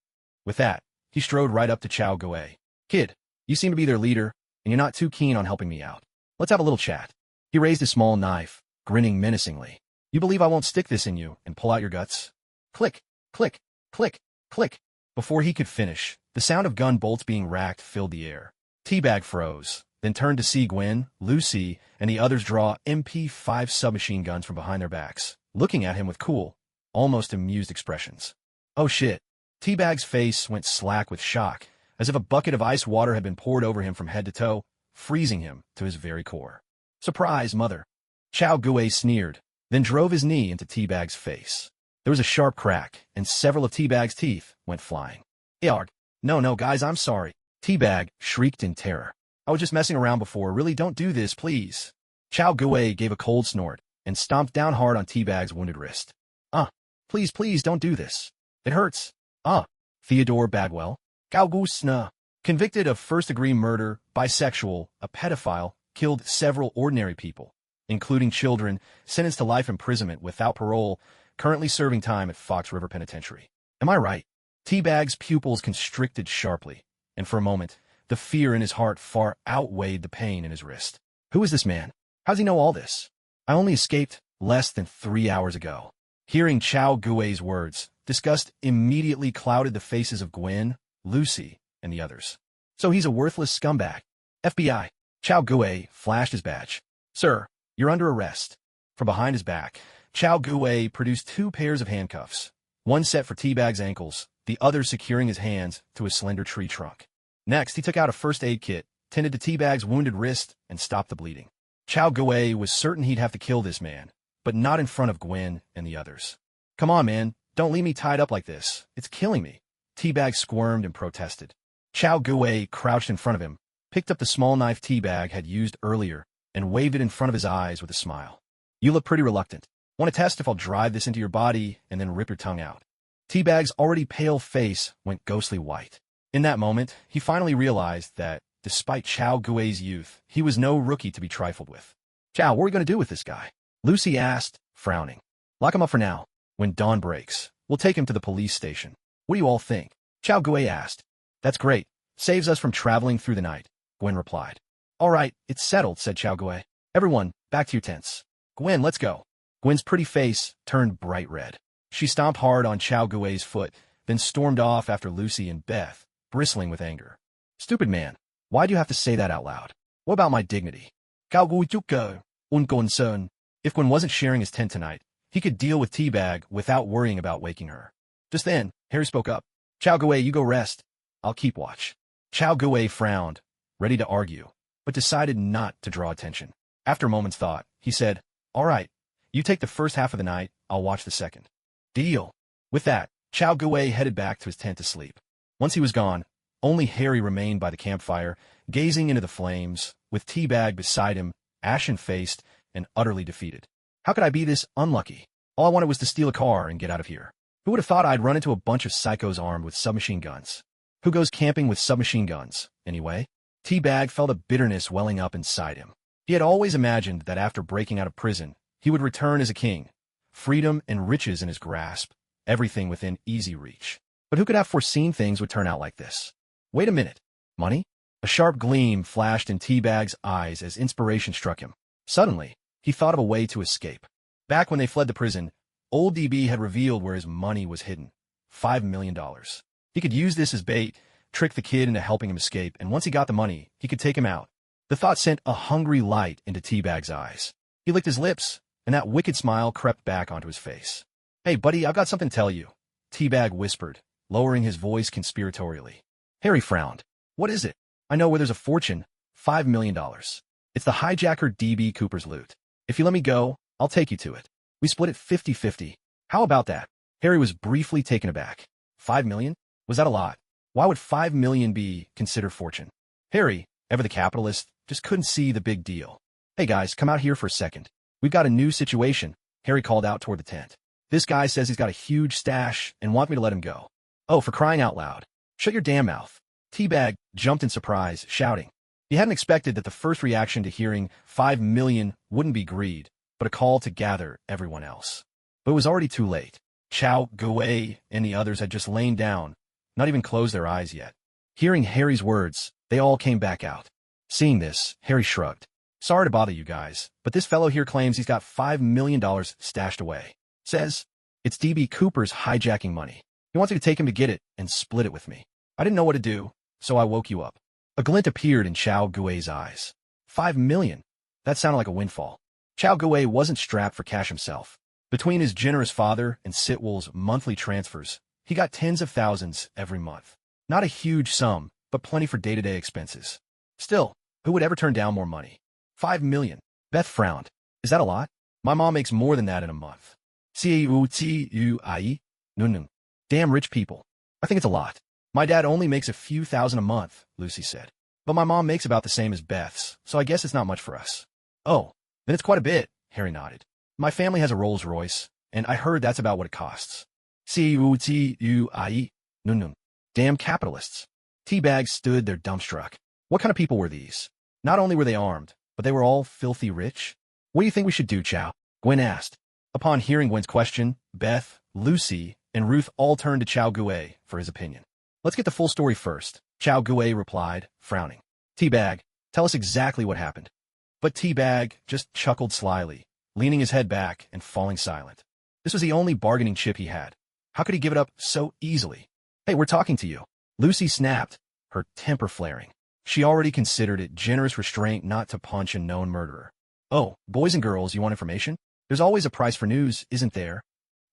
S1: With that, he strode right up to Chao Gui. Kid, you seem to be their leader, and you're not too keen on helping me out. Let's have a little chat. He raised his small knife, grinning menacingly. You believe I won't stick this in you and pull out your guts? Click, click, click, click. Before he could finish, the sound of gun bolts being racked filled the air. Teabag froze, then turned to see Gwen, Lucy, and the others draw MP5 submachine guns from behind their backs, looking at him with cool, almost amused expressions. Oh shit. Teabag's face went slack with shock, as if a bucket of ice water had been poured over him from head to toe, freezing him to his very core. Surprise, mother. Chao Gui sneered, then drove his knee into Teabag's face. There was a sharp crack, and several of Teabag's teeth went flying. Yarg. No, guys, I'm sorry. Teabag shrieked in terror. I was just messing around before. Really, don't do this, please. Chao Gui gave a cold snort and stomped down hard on Teabag's wounded wrist. Please, don't do this. It hurts. Theodore Bagwell, Gaugusna, convicted of first-degree murder, bisexual, a pedophile, killed several ordinary people, including children, sentenced to life imprisonment without parole, currently serving time at Fox River Penitentiary. Am I right? Teabag's pupils constricted sharply, and for a moment, the fear in his heart far outweighed the pain in his wrist. Who is this man? How does he know all this? I only escaped less than 3 hours ago. Hearing Chao Gui's words, disgust immediately clouded the faces of Gwen, Lucy, and the others. So he's a worthless scumbag. FBI. Chao Gui flashed his badge. Sir, you're under arrest. From behind his back, Chao Gui produced 2 pairs of handcuffs, one set for Teabag's ankles, the other securing his hands to a slender tree trunk. Next, he took out a first aid kit, tended to Teabag's wounded wrist, and stopped the bleeding. Chao Gui was certain he'd have to kill this man, but not in front of Gwen and the others. Come on, man, don't leave me tied up like this. It's killing me. Teabag squirmed and protested. Chao Gui crouched in front of him, picked up the small knife Teabag had used earlier, and waved it in front of his eyes with a smile. You look pretty reluctant. Want to test if I'll drive this into your body and then rip your tongue out? Teabag's already pale face went ghostly white. In that moment, he finally realized that, despite Chao Gui's youth, he was no rookie to be trifled with. Chao, what are we going to do with this guy? Lucy asked, frowning. Lock him up for now. When dawn breaks, we'll take him to the police station. What do you all think? Chao Gui asked. That's great. Saves us from traveling through the night, Gwen replied. All right, it's settled, said Chao Gui. Everyone, back to your tents. Gwen, let's go. Gwen's pretty face turned bright red. She stomped hard on Chao Gui's foot, then stormed off after Lucy and Beth, bristling with anger. Stupid man, why do you have to say that out loud? What about my dignity? Chao Gui chuko, un concern. If Gwen wasn't sharing his tent tonight, he could deal with Teabag without worrying about waking her. Just then, Harry spoke up. Chao Gui, you go rest. I'll keep watch. Chao Gui frowned, ready to argue, but decided not to draw attention. After a moment's thought, he said, All right, you take the first half of the night, I'll watch the second. Deal. With that, Chao Gui headed back to his tent to sleep. Once he was gone, only Harry remained by the campfire, gazing into the flames, with Teabag beside him, ashen-faced and utterly defeated. How could I be this unlucky? All I wanted was to steal a car and get out of here. Who would have thought I'd run into a bunch of psychos armed with submachine guns? Who goes camping with submachine guns, anyway? Teabag felt a bitterness welling up inside him. He had always imagined that after breaking out of prison, he would return as a king, freedom and riches in his grasp, everything within easy reach. But who could have foreseen things would turn out like this? Wait a minute. Money? A sharp gleam flashed in Teabag's eyes as inspiration struck him. Suddenly, he thought of a way to escape. Back when they fled the prison, old DB had revealed where his money was hidden. $5 million. He could use this as bait, trick the kid into helping him escape, and once he got the money, he could take him out. The thought sent a hungry light into Teabag's eyes. He licked his lips, and that wicked smile crept back onto his face. "Hey, buddy, I've got something to tell you," Teabag whispered, lowering his voice conspiratorially. Harry frowned. "What is it?" "I know where there's a fortune. $5 million. It's the hijacker DB Cooper's loot. If you let me go, I'll take you to it. We split it 50-50. How about that?" Harry was briefly taken aback. $5 million? Was that a lot? Why would $5 million be considered fortune? Harry, ever the capitalist, just couldn't see the big deal. "Hey guys, come out here for a second. We've got a new situation," Harry called out toward the tent. "This guy says he's got a huge stash and wants me to let him go." "Oh, for crying out loud. Shut your damn mouth." Teabag jumped in surprise, shouting. He hadn't expected that the first reaction to hearing $5 million wouldn't be greed, but a call to gather everyone else. But it was already too late. Chao Guei and the others had just lain down, not even closed their eyes yet. Hearing Harry's words, they all came back out. Seeing this, Harry shrugged. "Sorry to bother you guys, but this fellow here claims he's got $5 million stashed away. Says it's DB Cooper's hijacking money. He wants me to take him to get it and split it with me. I didn't know what to do, so I woke you up." A glint appeared in Chao Guei's eyes. $5 million? That sounded like a windfall. Chao Guei wasn't strapped for cash himself. Between his generous father and Sitwell's monthly transfers, he got tens of thousands every month. Not a huge sum, but plenty for day-to-day expenses. Still, who would ever turn down more money? $5 million. Beth frowned. "Is that a lot? My mom makes more than that in a month." "Cuti. Nunun. Damn rich people. I think it's a lot." "My dad only makes a few thousand a month," Lucy said. "But my mom makes about the same as Beth's, so I guess it's not much for us." "Oh, then it's quite a bit," Harry nodded. "My family has a Rolls Royce, and I heard that's about what it costs." "Cuti. Nunun. Damn capitalists." Teabag stood there dumbstruck. What kind of people were these? Not only were they armed, but they were all filthy rich. "What do you think we should do, Chow?" Gwen asked. Upon hearing Gwen's question, Beth, Lucy, and Ruth all turned to Chao Guei for his opinion. "Let's get the full story first," Chao Guei replied, frowning. "Teabag, tell us exactly what happened." But Teabag just chuckled slyly, leaning his head back and falling silent. This was the only bargaining chip he had. How could he give it up so easily? "Hey, we're talking to you," Lucy snapped, her temper flaring. She already considered it generous restraint not to punch a known murderer. "Oh, boys and girls, you want information? There's always a price for news, isn't there?"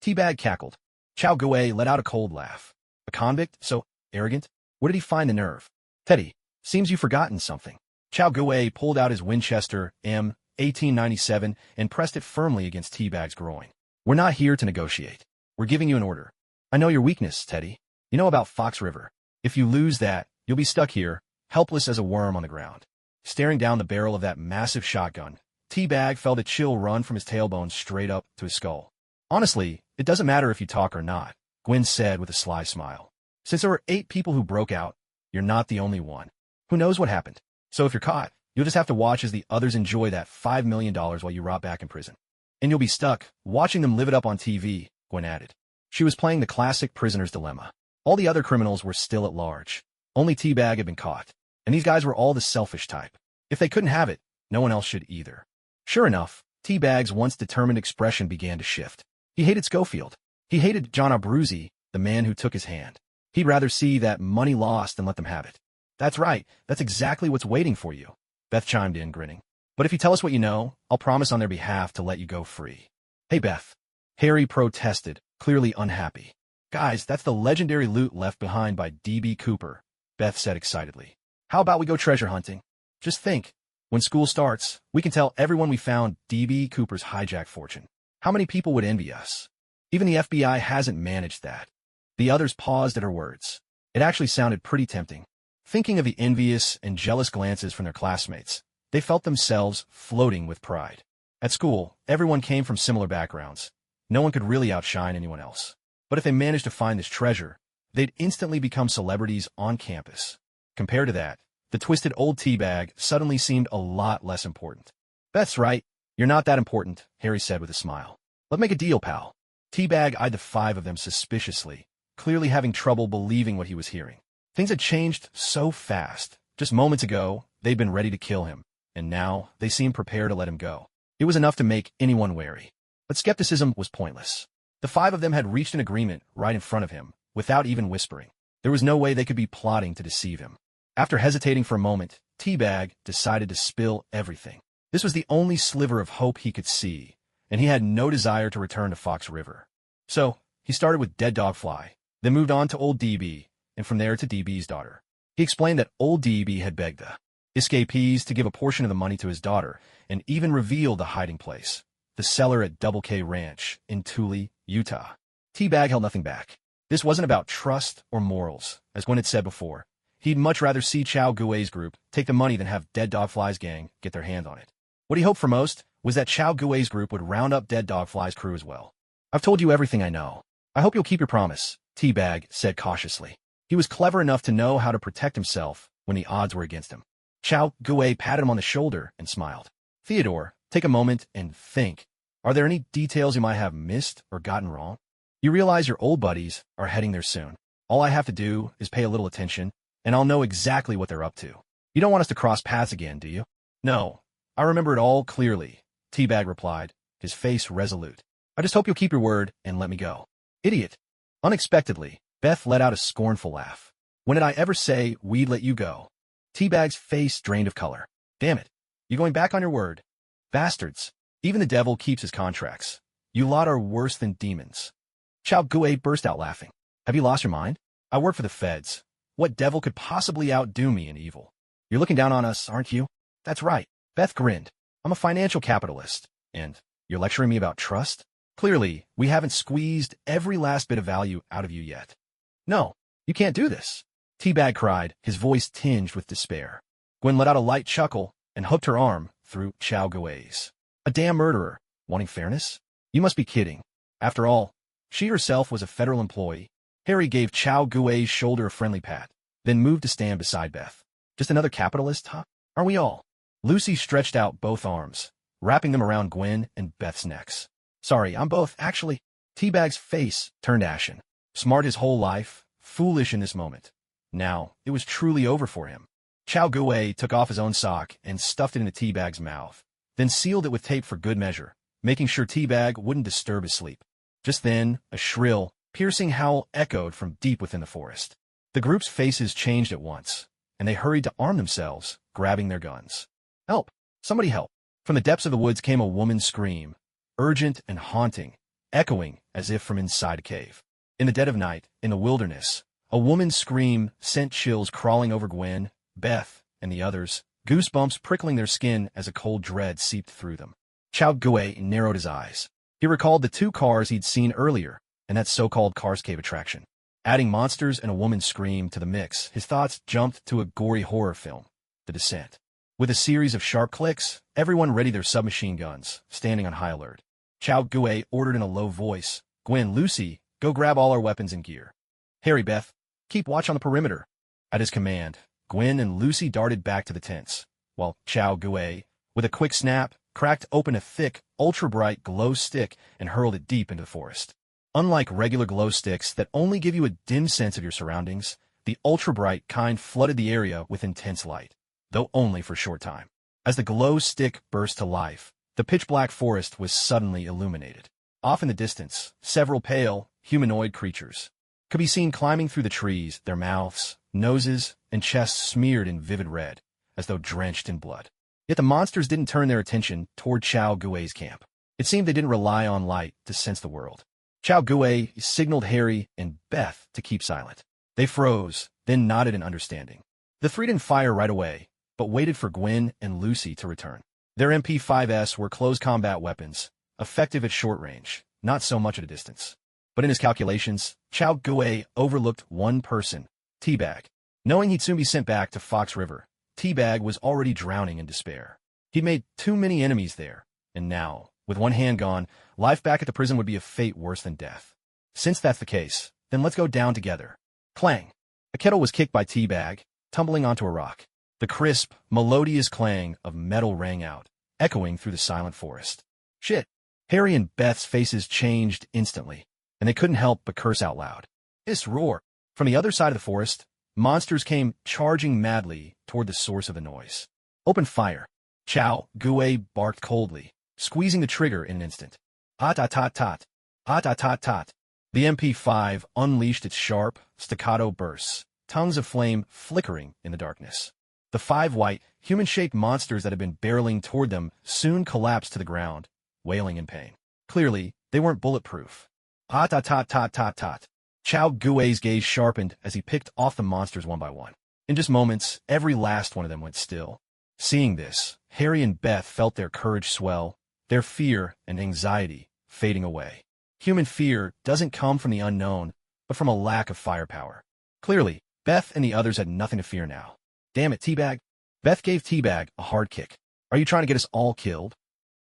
S1: Teabag cackled. Chao Guei let out a cold laugh. "A convict? So arrogant? Where did he find the nerve?" "Teddy, seems you've forgotten something." Chao Guei pulled out his Winchester M1897 and pressed it firmly against Teabag's groin. "We're not here to negotiate. We're giving you an order. I know your weakness, Teddy. You know about Fox River. If you lose that, you'll be stuck here, helpless as a worm on the ground." Staring down the barrel of that massive shotgun, Teabag felt a chill run from his tailbone straight up to his skull. "Honestly, it doesn't matter if you talk or not," Gwen said with a sly smile. "Since there were 8 people who broke out, you're not the only one. Who knows what happened? So if you're caught, you'll just have to watch as the others enjoy that $5 million while you rot back in prison. And you'll be stuck, watching them live it up on TV," Gwen added. She was playing the classic prisoner's dilemma. All the other criminals were still at large. Only Teabag had been caught. And these guys were all the selfish type. If they couldn't have it, no one else should either. Sure enough, Teabag's once determined expression began to shift. He hated Schofield. He hated John Abruzzi, the man who took his hand. He'd rather see that money lost than let them have it. "That's right. That's exactly what's waiting for you," Beth chimed in, grinning. "But if you tell us what you know, I'll promise on their behalf to let you go free." "Hey, Beth." Harry protested, clearly unhappy. "Guys, that's the legendary loot left behind by DB Cooper," Beth said excitedly. "How about we go treasure hunting? Just think, when school starts, we can tell everyone we found DB Cooper's hijack fortune. How many people would envy us? Even the FBI hasn't managed that." The others paused at her words. It actually sounded pretty tempting. Thinking of the envious and jealous glances from their classmates, they felt themselves floating with pride. At school, everyone came from similar backgrounds. No one could really outshine anyone else. But if they managed to find this treasure, they'd instantly become celebrities on campus. Compared to that, the twisted old Teabag suddenly seemed a lot less important. "Beth's right. You're not that important," Harry said with a smile. "Let's make a deal, pal." Teabag eyed the 5 of them suspiciously, clearly having trouble believing what he was hearing. Things had changed so fast. Just moments ago, they'd been ready to kill him, and now they seemed prepared to let him go. It was enough to make anyone wary. But skepticism was pointless. The 5 of them had reached an agreement right in front of him, without even whispering. There was no way they could be plotting to deceive him. After hesitating for a moment, Teabag decided to spill everything. This was the only sliver of hope he could see, and he had no desire to return to Fox River. So, he started with Dead Dog Fly, then moved on to Old DB, and from there to DB's daughter. He explained that Old DB had begged the escapees to give a portion of the money to his daughter, and even revealed the hiding place, the cellar at Double K Ranch in Tule, Utah. Teabag held nothing back. This wasn't about trust or morals, as Gwen had said before. He'd much rather see Chow Gui's group take the money than have Dead Dog Fly's gang get their hand on it. What he hoped for most was that Chow Gui's group would round up Dead Dog Fly's crew as well. I've told you everything I know. I hope you'll keep your promise, Teabag said cautiously. He was clever enough to know how to protect himself when the odds were against him. Chow Gui patted him on the shoulder and smiled. Theodore, take a moment and think. Are there any details you might have missed or gotten wrong? You realize your old buddies are heading there soon. All I have to do is pay a little attention, and I'll know exactly what they're up to. You don't want us to cross paths again, do you? No. I remember it all clearly, Teabag replied, his face resolute. I just hope you'll keep your word and let me go. Idiot. Unexpectedly, Beth let out a scornful laugh. When did I ever say we'd let you go? Teabag's face drained of color. Damn it. You going back on your word? Bastards. Even the devil keeps his contracts. You lot are worse than demons. Chow Gui burst out laughing. Have you lost your mind? I work for the feds. What devil could possibly outdo me in evil? You're looking down on us, aren't you? That's right. Beth grinned. I'm a financial capitalist. And you're lecturing me about trust? Clearly, we haven't squeezed every last bit of value out of you yet. No, you can't do this. Teabag cried, his voice tinged with despair. Gwen let out a light chuckle and hooked her arm through Chow Gui's. A damn murderer. Wanting fairness? You must be kidding. After all, she herself was a federal employee. Harry gave Chow Gui's shoulder a friendly pat, then moved to stand beside Beth. Just another capitalist, huh? Aren't we all? Lucy stretched out both arms, wrapping them around Gwen and Beth's necks. Sorry, I'm both, actually. Teabag's face turned ashen. Smart his whole life, foolish in this moment. Now, it was truly over for him. Chow Gui took off his own sock and stuffed it into Teabag's mouth, then sealed it with tape for good measure, making sure Teabag wouldn't disturb his sleep. Just then, a shrill, piercing howl echoed from deep within the forest. The group's faces changed at once, and they hurried to arm themselves, grabbing their guns. Help! Somebody help! From the depths of the woods came a woman's scream, urgent and haunting, echoing as if from inside a cave. In the dead of night, in the wilderness, a woman's scream sent chills crawling over Gwen, Beth, and the others, goosebumps prickling their skin as a cold dread seeped through them. Chow Gui narrowed his eyes. He recalled the two cars he'd seen earlier, and that so-called Cars Cave attraction. Adding monsters and a woman's scream to the mix, his thoughts jumped to a gory horror film, The Descent. With a series of sharp clicks, everyone readied their submachine guns, standing on high alert. Chow Gui ordered in a low voice, Gwen, Lucy, go grab all our weapons and gear. Harry, Beth, keep watch on the perimeter. At his command, Gwen and Lucy darted back to the tents, while Chow Gui, with a quick snap, cracked open a thick, ultra-bright glow stick and hurled it deep into the forest. Unlike regular glow sticks that only give you a dim sense of your surroundings, the ultra-bright kind flooded the area with intense light, though only for a short time. As the glow stick burst to life, the pitch-black forest was suddenly illuminated. Off in the distance, several pale, humanoid creatures could be seen climbing through the trees, their mouths, noses, and chests smeared in vivid red, as though drenched in blood. Yet the monsters didn't turn their attention toward Chow Gui's camp. It seemed they didn't rely on light to sense the world. Chow Gui signaled Harry and Beth to keep silent. They froze, then nodded in understanding. The three didn't fire right away, but waited for Gwen and Lucy to return. Their MP5s were close combat weapons, effective at short range, not so much at a distance. But in his calculations, Chow Gui overlooked one person, Teabag. Knowing he'd soon be sent back to Fox River, Teabag was already drowning in despair. He'd made too many enemies there, and now, with one hand gone, life back at the prison would be a fate worse than death. Since that's the case, then let's go down together. Clang! A kettle was kicked by Teabag, tumbling onto a rock. The crisp, melodious clang of metal rang out, echoing through the silent forest. Shit! Harry and Beth's faces changed instantly, and they couldn't help but curse out loud. This roar! From the other side of the forest, monsters came charging madly toward the source of the noise. Open fire! Chow Gui barked coldly, squeezing the trigger in an instant. Tot-tot-tot-tot. Tot-tot-tot-tot. The MP5 unleashed its sharp, staccato bursts, tongues of flame flickering in the darkness. The 5 white, human-shaped monsters that had been barreling toward them soon collapsed to the ground, wailing in pain. Clearly, they weren't bulletproof. Tot. Chao Gui's gaze sharpened as he picked off the monsters one by one. In just moments, every last one of them went still. Seeing this, Harry and Beth felt their courage swell, their fear and anxiety fading away. Human fear doesn't come from the unknown, but from a lack of firepower. Clearly, Beth and the others had nothing to fear now. Damn it, Teabag. Beth gave Teabag a hard kick. Are you trying to get us all killed?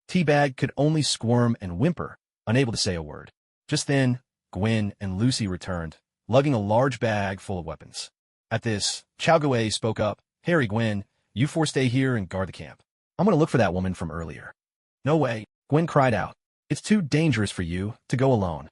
S1: Teabag could only squirm and whimper, unable to say a word. Just then, Gwen and Lucy returned, lugging a large bag full of weapons. At this, Chao Gui spoke up. Harry, Gwen, you four stay here and guard the camp. I'm going to look for that woman from earlier. No way, Gwen cried out. It's too dangerous for you to go alone.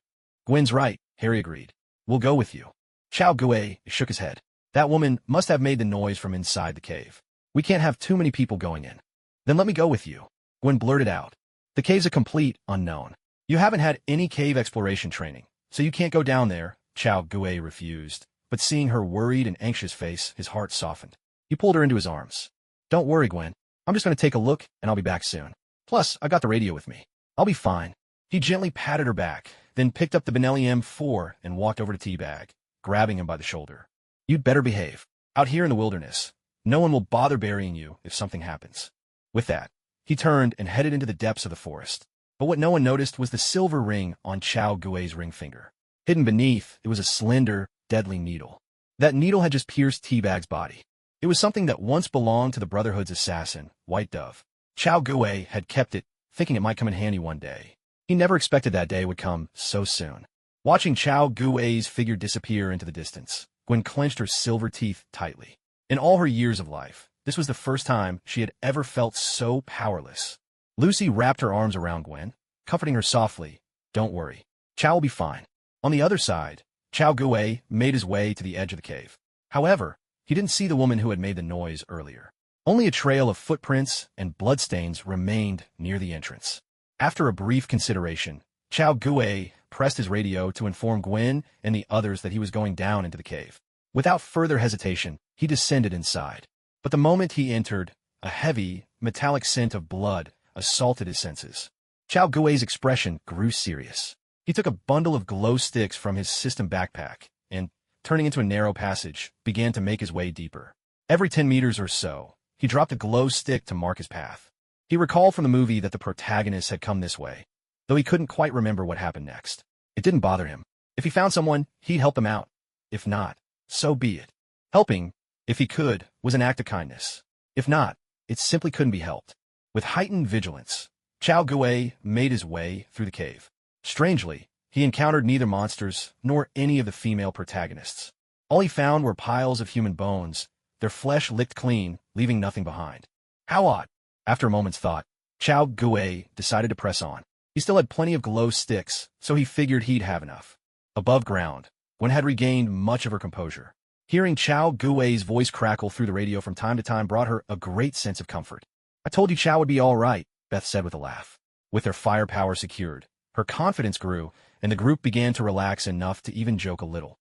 S1: Gwen's right, Harry agreed. We'll go with you. Chao Gui shook his head. That woman must have made the noise from inside the cave. We can't have too many people going in. Then let me go with you, Gwen blurted out. The cave's a complete unknown. You haven't had any cave exploration training, so you can't go down there, Chao Gui refused. But seeing her worried and anxious face, his heart softened. He pulled her into his arms. Don't worry, Gwen. I'm just going to take a look, and I'll be back soon. Plus, I got the radio with me. I'll be fine. He gently patted her back, then picked up the Benelli M4 and walked over to Teabag, grabbing him by the shoulder. You'd better behave. Out here in the wilderness, no one will bother burying you if something happens. With that, he turned and headed into the depths of the forest. But what no one noticed was the silver ring on Chao Gui's ring finger. Hidden beneath, it was a slender, deadly needle. That needle had just pierced Teabag's body. It was something that once belonged to the Brotherhood's assassin, White Dove. Chao Gui had kept it, thinking it might come in handy one day. He never expected that day would come so soon. Watching Chao Gui's figure disappear into the distance, Gwen clenched her silver teeth tightly. In all her years of life, this was the first time she had ever felt so powerless. Lucy wrapped her arms around Gwen, comforting her softly. Don't worry. Chao will be fine. On the other side, Chao Gui made his way to the edge of the cave. However, he didn't see the woman who had made the noise earlier. Only a trail of footprints and bloodstains remained near the entrance. After a brief consideration, Chao Gui pressed his radio to inform Gwen and the others that he was going down into the cave. Without further hesitation, he descended inside. But the moment he entered, a heavy, metallic scent of blood assaulted his senses. Chao Gui's expression grew serious. He took a bundle of glow sticks from his system backpack and, turning into a narrow passage, began to make his way deeper. Every 10 meters or so, he dropped a glow stick to mark his path. He recalled from the movie that the protagonist had come this way, though he couldn't quite remember what happened next. It didn't bother him. If he found someone, he'd help them out. If not, so be it. Helping, if he could, was an act of kindness. If not, it simply couldn't be helped. With heightened vigilance, Chao Gui made his way through the cave. Strangely, he encountered neither monsters nor any of the female protagonists. All he found were piles of human bones, their flesh licked clean, leaving nothing behind. How odd. After a moment's thought, Chao Gui decided to press on. He still had plenty of glow sticks, so he figured he'd have enough. Above ground, Gwen had regained much of her composure. Hearing Chao Gui's voice crackle through the radio from time to time brought her a great sense of comfort. I told you Chao would be all right, Beth said with a laugh. With their firepower secured, her confidence grew, and the group began to relax enough to even joke a little.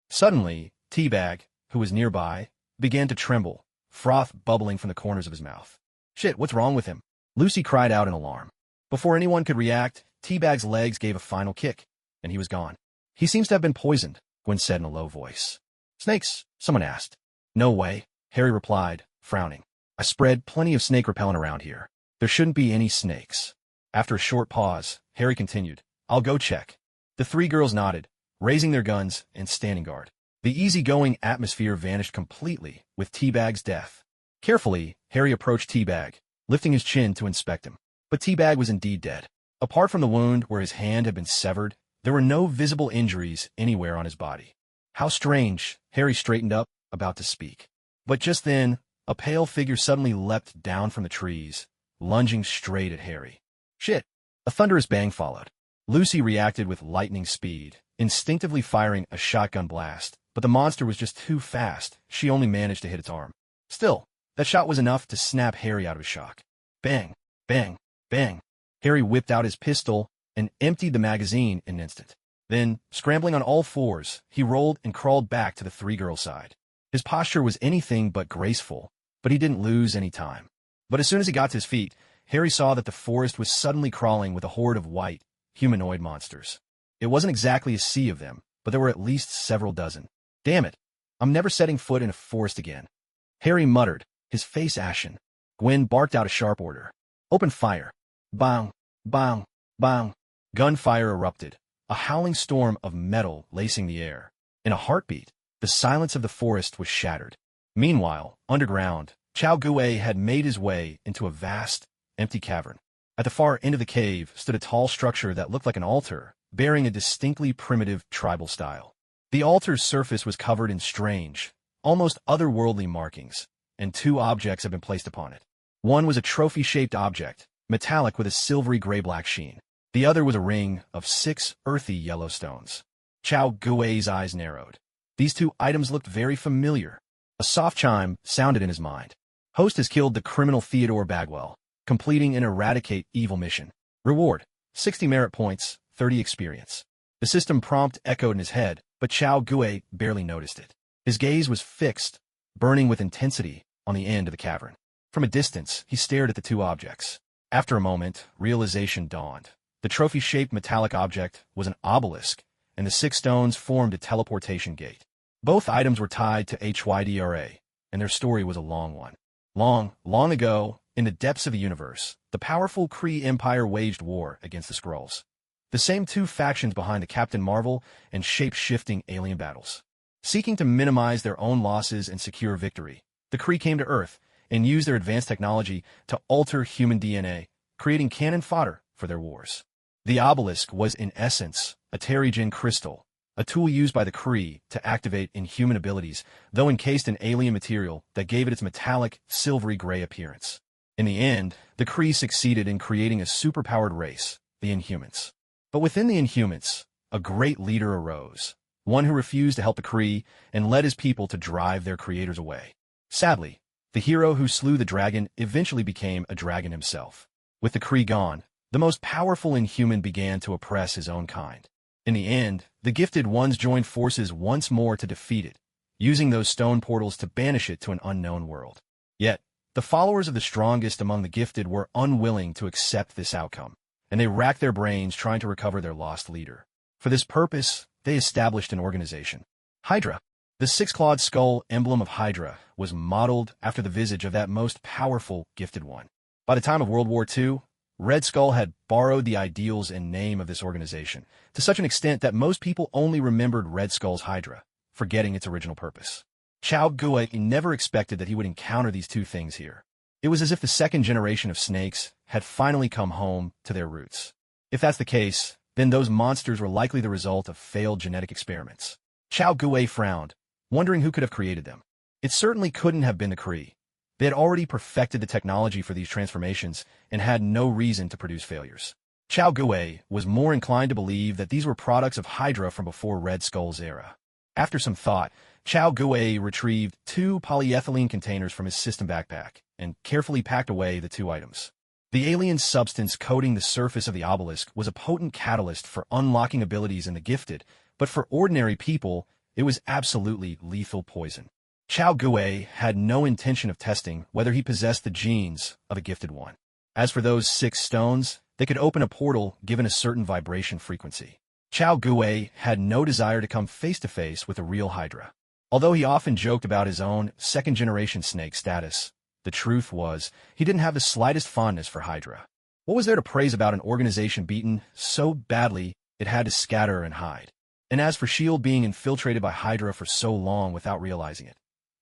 S1: Suddenly, Teabag, who was nearby, began to tremble, froth bubbling from the corners of his mouth. Shit, what's wrong with him? Lucy cried out in alarm. Before anyone could react, Teabag's legs gave a final kick, and he was gone. He seems to have been poisoned, Gwen said in a low voice. Snakes? Someone asked. No way, Harry replied, frowning. I spread plenty of snake repellent around here. There shouldn't be any snakes. After a short pause, Harry continued. I'll go check. The 3 girls nodded, raising their guns and standing guard. The easygoing atmosphere vanished completely with Teabag's death. Carefully, Harry approached Teabag, lifting his chin to inspect him. But Teabag was indeed dead. Apart from the wound where his hand had been severed, there were no visible injuries anywhere on his body. How strange, Harry straightened up, about to speak. But just then, a pale figure suddenly leapt down from the trees, lunging straight at Harry. Shit! A thunderous bang followed. Lucy reacted with lightning speed, instinctively firing a shotgun blast, but the monster was just too fast. She only managed to hit its arm. Still, that shot was enough to snap Harry out of his shock. Bang! Bang! Bang! Harry whipped out his pistol and emptied the magazine in an instant. Then, scrambling on all fours, he rolled and crawled back to the three-girl side. His posture was anything but graceful, but he didn't lose any time. But as soon as he got to his feet, Harry saw that the forest was suddenly crawling with a horde of white, humanoid monsters. It wasn't exactly a sea of them, but there were at least several dozen. Damn it! I'm never setting foot in a forest again. Harry muttered, his face ashen. Gwen barked out a sharp order. Open fire. Bang, bang, bang. Gunfire erupted, a howling storm of metal lacing the air. In a heartbeat, the silence of the forest was shattered. Meanwhile, underground, Chao Gui had made his way into a vast, empty cavern. At the far end of the cave stood a tall structure that looked like an altar, bearing a distinctly primitive tribal style. The altar's surface was covered in strange, almost otherworldly markings, and two objects had been placed upon it. One was a trophy-shaped object, metallic with a silvery gray-black sheen. The other was a ring of 6 earthy yellow stones. Chao Gui's eyes narrowed. These two items looked very familiar. A soft chime sounded in his mind. Host has killed the criminal Theodore Bagwell, completing an eradicate evil mission. Reward: 60 merit points, 30 experience. The system prompt echoed in his head, but Chao Gui barely noticed it. His gaze was fixed, burning with intensity, on the end of the cavern. From a distance, he stared at the two objects. After a moment, realization dawned. The trophy-shaped metallic object was an obelisk, and the 6 stones formed a teleportation gate. Both items were tied to HYDRA, and their story was a long one. Long ago, in the depths of the universe, the powerful Kree Empire waged war against the Skrulls. The same two factions behind the Captain Marvel and shape-shifting alien battles. Seeking to minimize their own losses and secure victory, the Kree came to Earth and used their advanced technology to alter human DNA, creating cannon fodder for their wars. The obelisk was in essence a Terrigen crystal, a tool used by the Kree to activate inhuman abilities, though encased in alien material that gave it its metallic, silvery gray appearance. In the end, the Kree succeeded in creating a superpowered race, the Inhumans. But within the Inhumans, a great leader arose, one who refused to help the Kree and led his people to drive their creators away. Sadly, the hero who slew the dragon eventually became a dragon himself. With the Kree gone, the most powerful Inhuman began to oppress his own kind. In the end, the Gifted Ones joined forces once more to defeat it, using those stone portals to banish it to an unknown world. Yet, the followers of the strongest among the Gifted were unwilling to accept this outcome, and they racked their brains trying to recover their lost leader. For this purpose, they established an organization. Hydra. The 6-clawed skull emblem of Hydra was modeled after the visage of that most powerful Gifted One. By the time of World War II, Red Skull had borrowed the ideals and name of this organization, to such an extent that most people only remembered Red Skull's Hydra, forgetting its original purpose. Chao Gui never expected that he would encounter these two things here. It was as if the second generation of snakes had finally come home to their roots. If that's the case, then those monsters were likely the result of failed genetic experiments. Chao Gui frowned, wondering who could have created them. It certainly couldn't have been the Kree. They had already perfected the technology for these transformations and had no reason to produce failures. Chao Gui was more inclined to believe that these were products of Hydra from before Red Skull's era. After some thought, Chao Gui retrieved 2 polyethylene containers from his system backpack and carefully packed away the 2 items. The alien substance coating the surface of the obelisk was a potent catalyst for unlocking abilities in the Gifted, but for ordinary people, it was absolutely lethal poison. Chao Gui had no intention of testing whether he possessed the genes of a Gifted One. As for those 6 stones, they could open a portal given a certain vibration frequency. Chao Gui had no desire to come face-to-face with a real Hydra. Although he often joked about his own second-generation snake status, the truth was he didn't have the slightest fondness for Hydra. What was there to praise about an organization beaten so badly it had to scatter and hide? And as for S.H.I.E.L.D. being infiltrated by Hydra for so long without realizing it,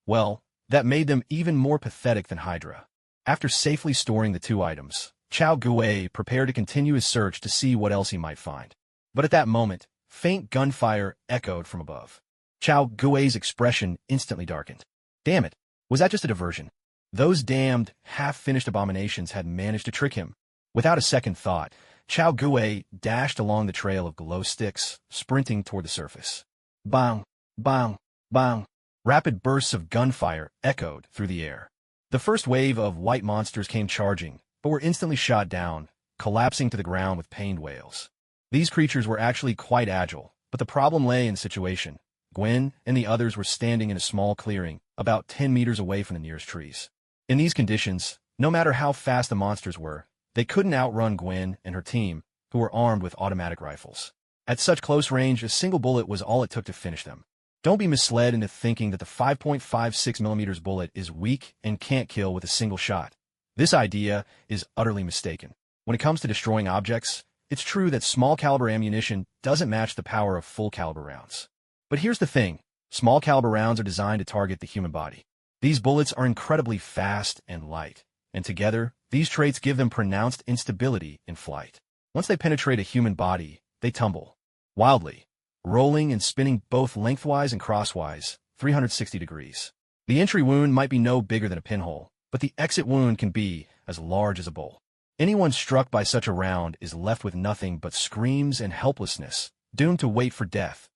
S1: well, that made them even more pathetic than Hydra. After safely storing the 2 items, Chao Gui prepared to continue his search to see what else he might find. But at that moment, faint gunfire echoed from above. Chao Gui's expression instantly darkened. Damn it, was that just a diversion? Those damned, half-finished abominations had managed to trick him. Without a second thought, Chao Gui dashed along the trail of glow sticks, sprinting toward the surface. Bang, bang, bang. Rapid bursts of gunfire echoed through the air. The first wave of white monsters came charging, but were instantly shot down, collapsing to the ground with pained wails. These creatures were actually quite agile, But the problem lay in the situation. Gwen and the others were standing in a small clearing, about 10 meters away from the nearest trees. In these conditions, no matter how fast the monsters were, they couldn't outrun Gwen and her team, who were armed with automatic rifles. At such close range, a single bullet was all it took to finish them. Don't be misled into thinking that the 5.56mm bullet is weak and can't kill with a single shot. This idea is utterly mistaken. When it comes to destroying objects, it's true that small-caliber ammunition doesn't match the power of full-caliber rounds. But here's the thing. Small-caliber rounds are designed to target the human body. These bullets are incredibly fast and light, and together, these traits give them pronounced instability in flight. Once they penetrate a human body, they tumble wildly, rolling and spinning both lengthwise and crosswise, 360 degrees. The entry wound might be no bigger than a pinhole, but the exit wound can be as large as a bowl. Anyone struck by such a round is left with nothing but screams and helplessness, doomed to wait for death,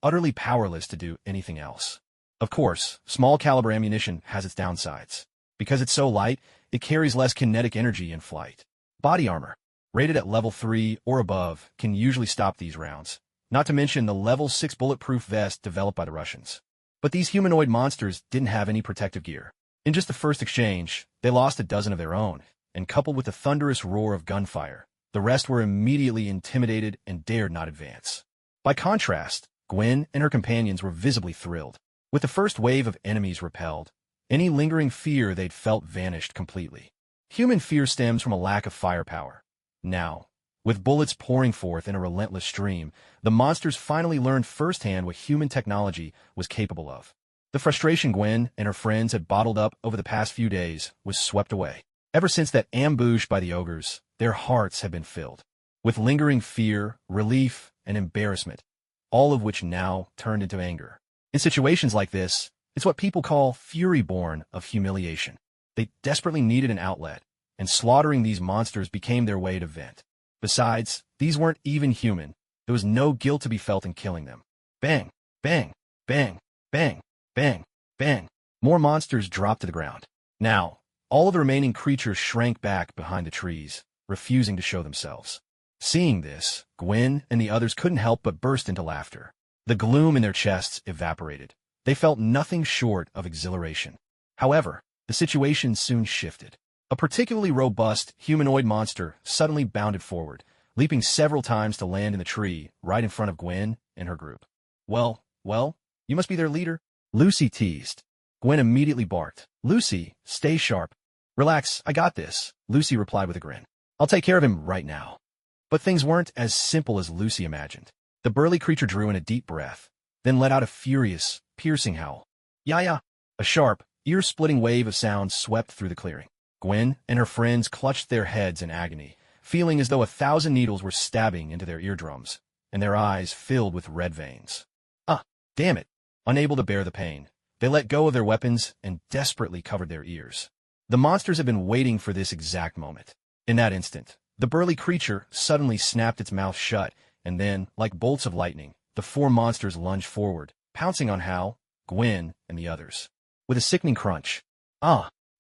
S1: utterly powerless to do anything else. Of course, small-caliber ammunition has its downsides. Because it's so light, it carries less kinetic energy in flight. Body armor, rated at level 3 or above, can usually stop these rounds, not to mention the level 6 bulletproof vest developed by the Russians. But these humanoid monsters didn't have any protective gear. In just the first exchange, they lost a dozen of their own, and coupled with the thunderous roar of gunfire, the rest were immediately intimidated and dared not advance. By contrast, Gwen and her companions were visibly thrilled. With the first wave of enemies repelled, any lingering fear they'd felt vanished completely. Human fear stems from a lack of firepower. Now, with bullets pouring forth in a relentless stream, the monsters finally learned firsthand what human technology was capable of. The frustration Gwen and her friends had bottled up over the past few days was swept away. Ever since that ambush by the ogres, their hearts had been filled with lingering fear, relief, and embarrassment, all of which now turned into anger. In situations like this, it's what people call fury born of humiliation. They desperately needed an outlet, and slaughtering these monsters became their way to vent. Besides, these weren't even human. There was no guilt to be felt in killing them. Bang, bang, bang, bang, bang, bang. More monsters dropped to the ground. Now, all of the remaining creatures shrank back behind the trees, refusing to show themselves. Seeing this, Gwen and the others couldn't help but burst into laughter. The gloom in their chests evaporated. They felt nothing short of exhilaration. However, the situation soon shifted. A particularly robust humanoid monster suddenly bounded forward, leaping several times to land in the tree right in front of Gwen and her group. Well, you must be their leader, Lucy teased. Gwen immediately barked. Lucy, stay sharp. Relax, I got this, Lucy replied with a grin. I'll take care of him right now. But things weren't as simple as Lucy imagined. The burly creature drew in a deep breath, then let out a furious, piercing howl. Ya! A sharp, ear-splitting wave of sound swept through the clearing. Gwen and her friends clutched their heads in agony, feeling as though 1,000 needles were stabbing into their eardrums, and their eyes filled with red veins. Damn it! Unable to bear the pain, they let go of their weapons and desperately covered their ears. The monsters had been waiting for this exact moment. In that instant, the burly creature suddenly snapped its mouth shut, and then, like bolts of lightning, the 4 monsters lunged forward, pouncing on Hal, Gwen, and the others. With a sickening crunch.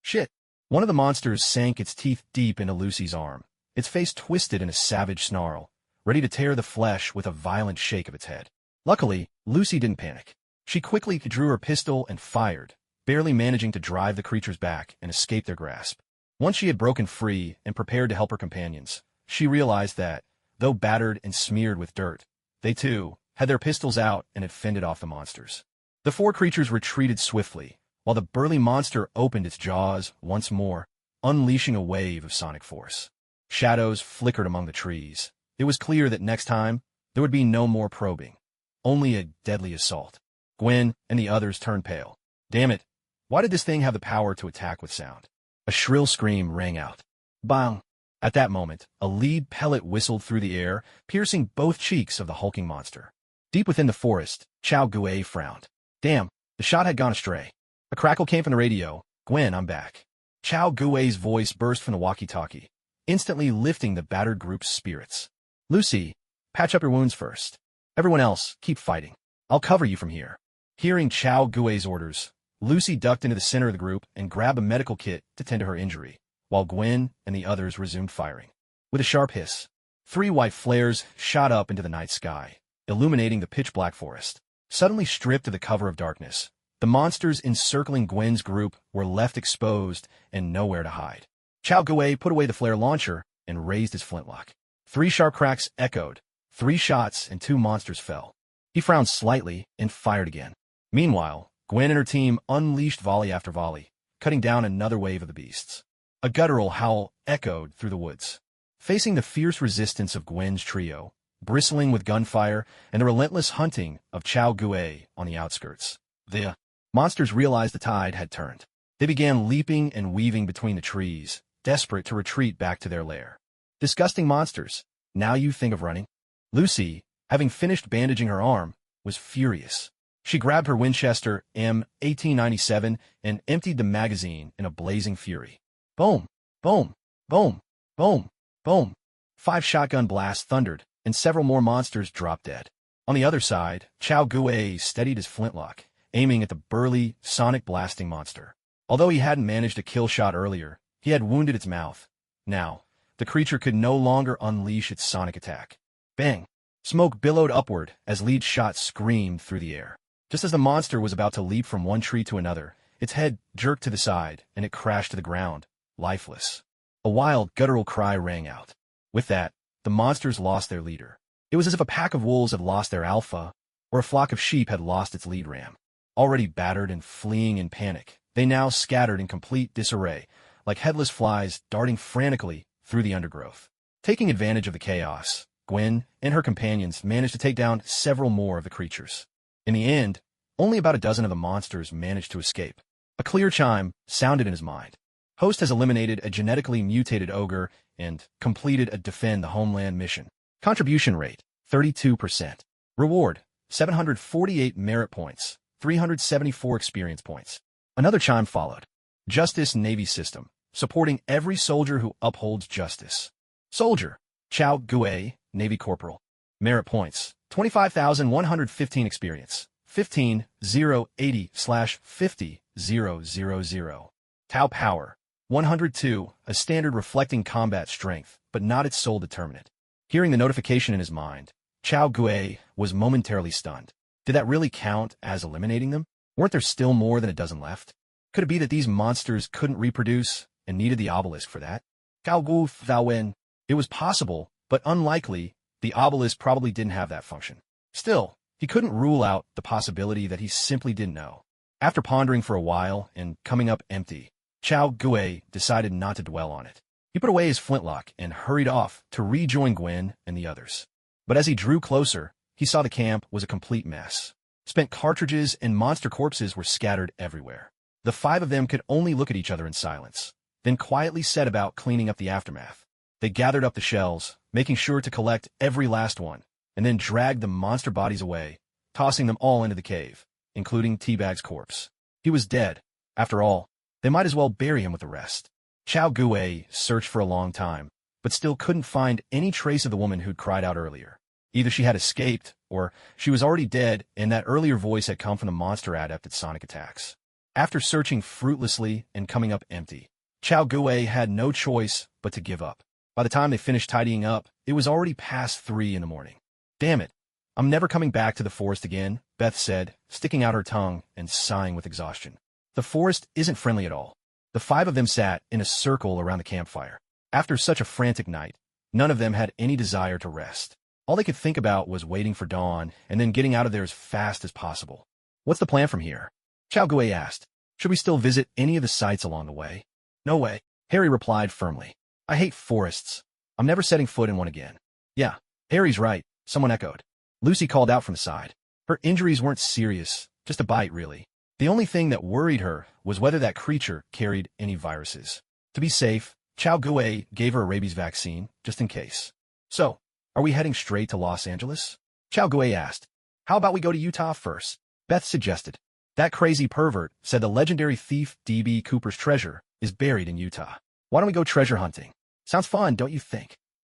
S1: Shit! One of the monsters sank its teeth deep into Lucy's arm, its face twisted in a savage snarl, ready to tear the flesh with a violent shake of its head. Luckily, Lucy didn't panic. She quickly drew her pistol and fired, barely managing to drive the creatures back and escape their grasp. Once she had broken free and prepared to help her companions, she realized that, though battered and smeared with dirt, they too had their pistols out and had fended off the monsters. The 4 creatures retreated swiftly, while the burly monster opened its jaws once more, unleashing a wave of sonic force. Shadows flickered among the trees. It was clear that next time, there would be no more probing, only a deadly assault. Gwen and the others turned pale. Damn it! Why did this thing have the power to attack with sound? A shrill scream rang out. Bang! At that moment, a lead pellet whistled through the air, piercing both cheeks of the hulking monster. Deep within the forest, Chao Gui frowned. Damn, the shot had gone astray. A crackle came from the radio. Gwen, I'm back. Chao Gui's voice burst from the walkie-talkie, instantly lifting the battered group's spirits. Lucy, patch up your wounds first. Everyone else, keep fighting. I'll cover you from here. Hearing Chao Gui's orders, Lucy ducked into the center of the group and grabbed a medical kit to tend to her injury, while Gwen and the others resumed firing. With a sharp hiss, 3 white flares shot up into the night sky, illuminating the pitch-black forest. Suddenly stripped to the cover of darkness, the monsters encircling Gwen's group were left exposed and nowhere to hide. Chao Gui put away the flare launcher and raised his flintlock. 3 sharp cracks echoed. 3 shots and 2 monsters fell. He frowned slightly and fired again. Meanwhile, Gwen and her team unleashed volley after volley, cutting down another wave of the beasts. A guttural howl echoed through the woods. Facing the fierce resistance of Gwen's trio, bristling with gunfire and the relentless hunting of Chao Gui on the outskirts, the monsters realized the tide had turned. They began leaping and weaving between the trees, desperate to retreat back to their lair. Disgusting monsters, now you think of running? Lucy, having finished bandaging her arm, was furious. She grabbed her Winchester M1897 and emptied the magazine in a blazing fury. Boom! Boom! Boom! Boom! Boom! 5 shotgun blasts thundered, and several more monsters dropped dead. On the other side, Chao Gui steadied his flintlock, aiming at the burly, sonic-blasting monster. Although he hadn't managed a kill shot earlier, he had wounded its mouth. Now, the creature could no longer unleash its sonic attack. Bang! Smoke billowed upward as lead shots screamed through the air. Just as the monster was about to leap from one tree to another, its head jerked to the side, and it crashed to the ground, lifeless. A wild, guttural cry rang out. With that, the monsters lost their leader. It was as if a pack of wolves had lost their alpha, or a flock of sheep had lost its lead ram. Already battered and fleeing in panic, they now scattered in complete disarray, like headless flies darting frantically through the undergrowth. Taking advantage of the chaos, Gwen and her companions managed to take down several more of the creatures. In the end, only about a dozen of the monsters managed to escape. A clear chime sounded in his mind. Host has eliminated a genetically mutated ogre and completed a Defend the Homeland mission. Contribution rate, 32%. Reward, 748 merit points, 374 experience points. Another chime followed. Justice Navy System, supporting every soldier who upholds justice. Soldier, Chao Gui, Navy Corporal. Merit points, 25,115 experience, 15,080/50,000. Tau Power, 102, a standard reflecting combat strength, but not its sole determinant. Hearing the notification in his mind, Chao Gui was momentarily stunned. Did that really count as eliminating them? Weren't there still more than a dozen left? Could it be that these monsters couldn't reproduce and needed the obelisk for that? Gao Gu Thao Wen. It was possible, but unlikely. The obelisk probably didn't have that function. Still, he couldn't rule out the possibility that he simply didn't know. After pondering for a while and coming up empty, Chao Gui decided not to dwell on it. He put away his flintlock and hurried off to rejoin Gwen and the others. But as he drew closer, he saw the camp was a complete mess. Spent cartridges and monster corpses were scattered everywhere. The 5 of them could only look at each other in silence, then quietly set about cleaning up the aftermath. They gathered up the shells, making sure to collect every last one, and then dragged the monster bodies away, tossing them all into the cave, including Teabag's corpse. He was dead. After all, they might as well bury him with the rest. Chao Gui searched for a long time, but still couldn't find any trace of the woman who'd cried out earlier. Either she had escaped, or she was already dead, and that earlier voice had come from the monster adept at sonic attacks. After searching fruitlessly and coming up empty, Chao Gui had no choice but to give up. By the time they finished tidying up, it was already past 3 in the morning. Damn it, I'm never coming back to the forest again, Beth said, sticking out her tongue and sighing with exhaustion. The forest isn't friendly at all. The 5 of them sat in a circle around the campfire. After such a frantic night, none of them had any desire to rest. All they could think about was waiting for dawn and then getting out of there as fast as possible. What's the plan from here? Chao Gui asked. Should we still visit any of the sites along the way? No way, Harry replied firmly. I hate forests. I'm never setting foot in one again. Yeah, Harry's right, someone echoed. Lucy called out from the side. Her injuries weren't serious, just a bite really. The only thing that worried her was whether that creature carried any viruses. To be safe, Chao Gui gave her a rabies vaccine, just in case. So, are we heading straight to Los Angeles? Chao Gui asked. How about we go to Utah first? Beth suggested. That crazy pervert said the legendary thief D.B. Cooper's treasure is buried in Utah. Why don't we go treasure hunting? Sounds fun, don't you think?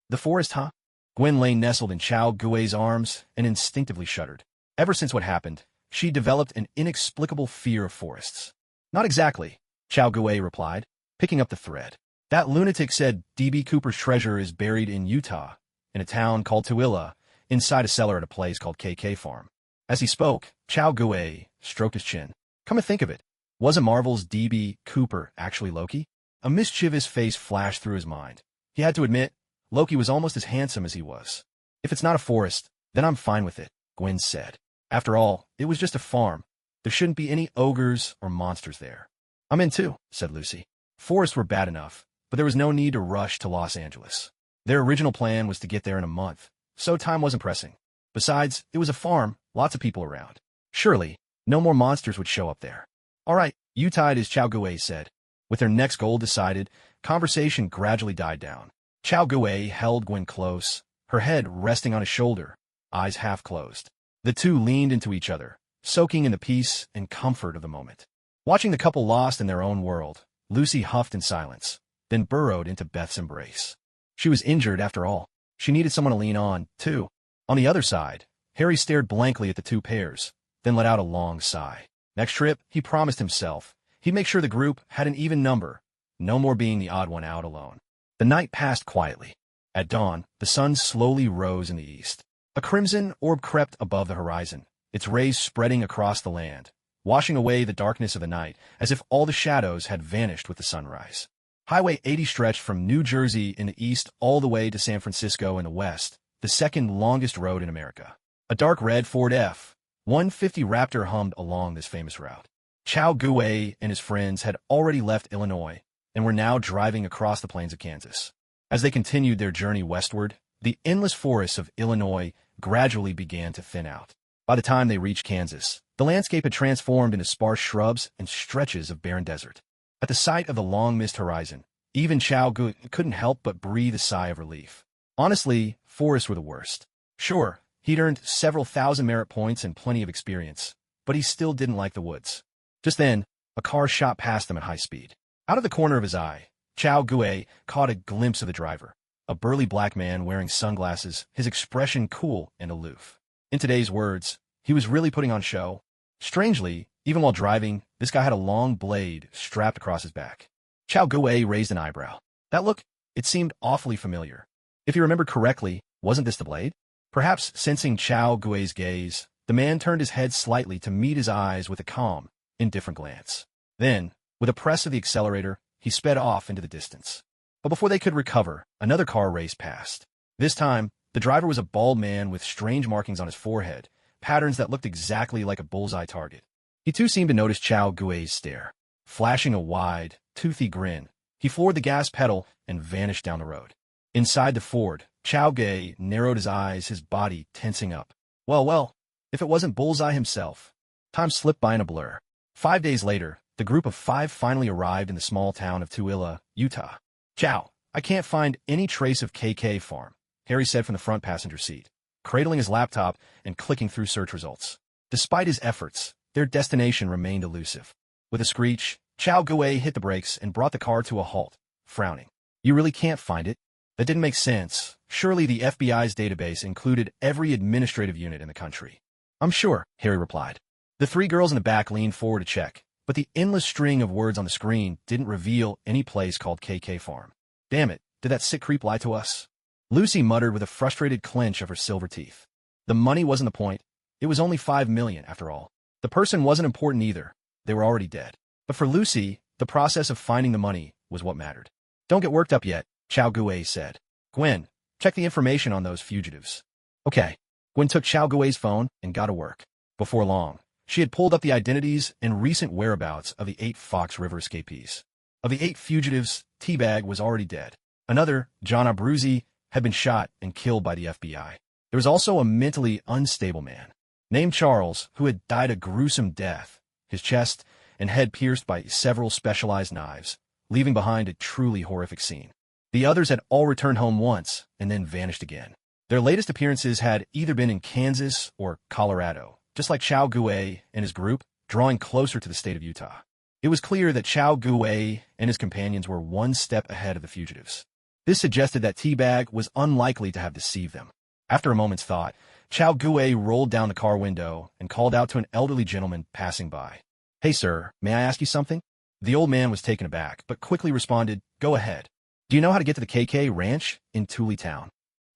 S1: The forest, huh? Gwen lay nestled in Chao Gui's arms and instinctively shuddered. Ever since what happened, she developed an inexplicable fear of forests. Not exactly, Chao Gui replied, picking up the thread. That lunatic said D.B. Cooper's treasure is buried in Utah, in a town called Tooele, inside a cellar at a place called KK Farm. As he spoke, Chao Gue stroked his chin. Come to think of it, wasn't Marvel's D.B. Cooper actually Loki? A mischievous face flashed through his mind. He had to admit, Loki was almost as handsome as he was. If it's not a forest, then I'm fine with it, Gwen said. After all, it was just a farm. There shouldn't be any ogres or monsters there. I'm in too, said Lucy. Forests were bad enough, but there was no need to rush to Los Angeles. Their original plan was to get there in a month, so time wasn't pressing. Besides, it was a farm, lots of people around. Surely, no more monsters would show up there. All right, you tied, as Chao Gue said. With their next goal decided, conversation gradually died down. Chao Gue held Gwen close, her head resting on his shoulder, eyes half closed. The two leaned into each other, soaking in the peace and comfort of the moment. Watching the couple lost in their own world, Lucy huffed in silence, then burrowed into Beth's embrace. She was injured after all. She needed someone to lean on, too. On the other side, Harry stared blankly at the two pairs, then let out a long sigh. Next trip, he promised himself, he'd make sure the group had an even number, no more being the odd one out alone. The night passed quietly. At dawn, the sun slowly rose in the east. A crimson orb crept above the horizon, its rays spreading across the land, washing away the darkness of the night as if all the shadows had vanished with the sunrise. Highway 80 stretched from New Jersey in the east all the way to San Francisco in the west, the second longest road in America. A dark red Ford F-150 Raptor hummed along this famous route. Chao Gue and his friends had already left Illinois and were now driving across the plains of Kansas. As they continued their journey westward, the endless forests of Illinois gradually began to thin out. By the time they reached Kansas, the landscape had transformed into sparse shrubs and stretches of barren desert. At the sight of the long-missed horizon, even Chao Gue couldn't help but breathe a sigh of relief. Honestly, forests were the worst. Sure, he'd earned several thousand merit points and plenty of experience, but he still didn't like the woods. Just then, a car shot past them at high speed. Out of the corner of his eye, Chao Gue caught a glimpse of the driver, a burly black man wearing sunglasses, his expression cool and aloof. In today's words, he was really putting on show. Strangely, even while driving, this guy had a long blade strapped across his back. Chao Gue raised an eyebrow. That look, it seemed awfully familiar. If he remembered correctly, wasn't this the blade? Perhaps sensing Chao Gue's gaze, the man turned his head slightly to meet his eyes with a calm, indifferent glance. Then, with a press of the accelerator, he sped off into the distance. But before they could recover, another car raced past. This time, the driver was a bald man with strange markings on his forehead, patterns that looked exactly like a bullseye target. He too seemed to notice Chao Gue's stare. Flashing a wide, toothy grin, he floored the gas pedal and vanished down the road. Inside the Ford, Chao Gue narrowed his eyes, his body tensing up. Well, if it wasn't Bullseye himself. Time slipped by in a blur. 5 days later, the group of 5 finally arrived in the small town of Tooele, Utah. Chow, I can't find any trace of KK Farm, Harry said from the front passenger seat, cradling his laptop and clicking through search results. Despite his efforts, their destination remained elusive. With a screech, Chao Gue hit the brakes and brought the car to a halt, frowning. You really can't find it? That didn't make sense. Surely the FBI's database included every administrative unit in the country. I'm sure, Harry replied. The 3 girls in the back leaned forward to check, but the endless string of words on the screen didn't reveal any place called KK Farm. Damn it, did that sick creep lie to us? Lucy muttered with a frustrated clench of her silver teeth. The money wasn't the point. It was only $5 million, after all. The person wasn't important either. They were already dead. But for Lucy, the process of finding the money was what mattered. Don't get worked up yet, Chao Gue said. Gwen, check the information on those fugitives. Okay. Gwen took Chao Gue's phone and got to work. Before long, she had pulled up the identities and recent whereabouts of the 8 Fox River escapees. Of the 8 fugitives, Teabag was already dead. Another, John Abruzzi, had been shot and killed by the FBI. There was also a mentally unstable man named Charles who had died a gruesome death, his chest and head pierced by several specialized knives, leaving behind a truly horrific scene. The others had all returned home once and then vanished again. Their latest appearances had either been in Kansas or Colorado, just like Chao Gue and his group, drawing closer to the state of Utah. It was clear that Chao Gue and his companions were one step ahead of the fugitives. This suggested that Teabag was unlikely to have deceived them. After a moment's thought, Chao Gue rolled down the car window and called out to an elderly gentleman passing by. Hey, sir, may I ask you something? The old man was taken aback, but quickly responded, Go ahead. Do you know how to get to the KK Ranch in Tooley Town?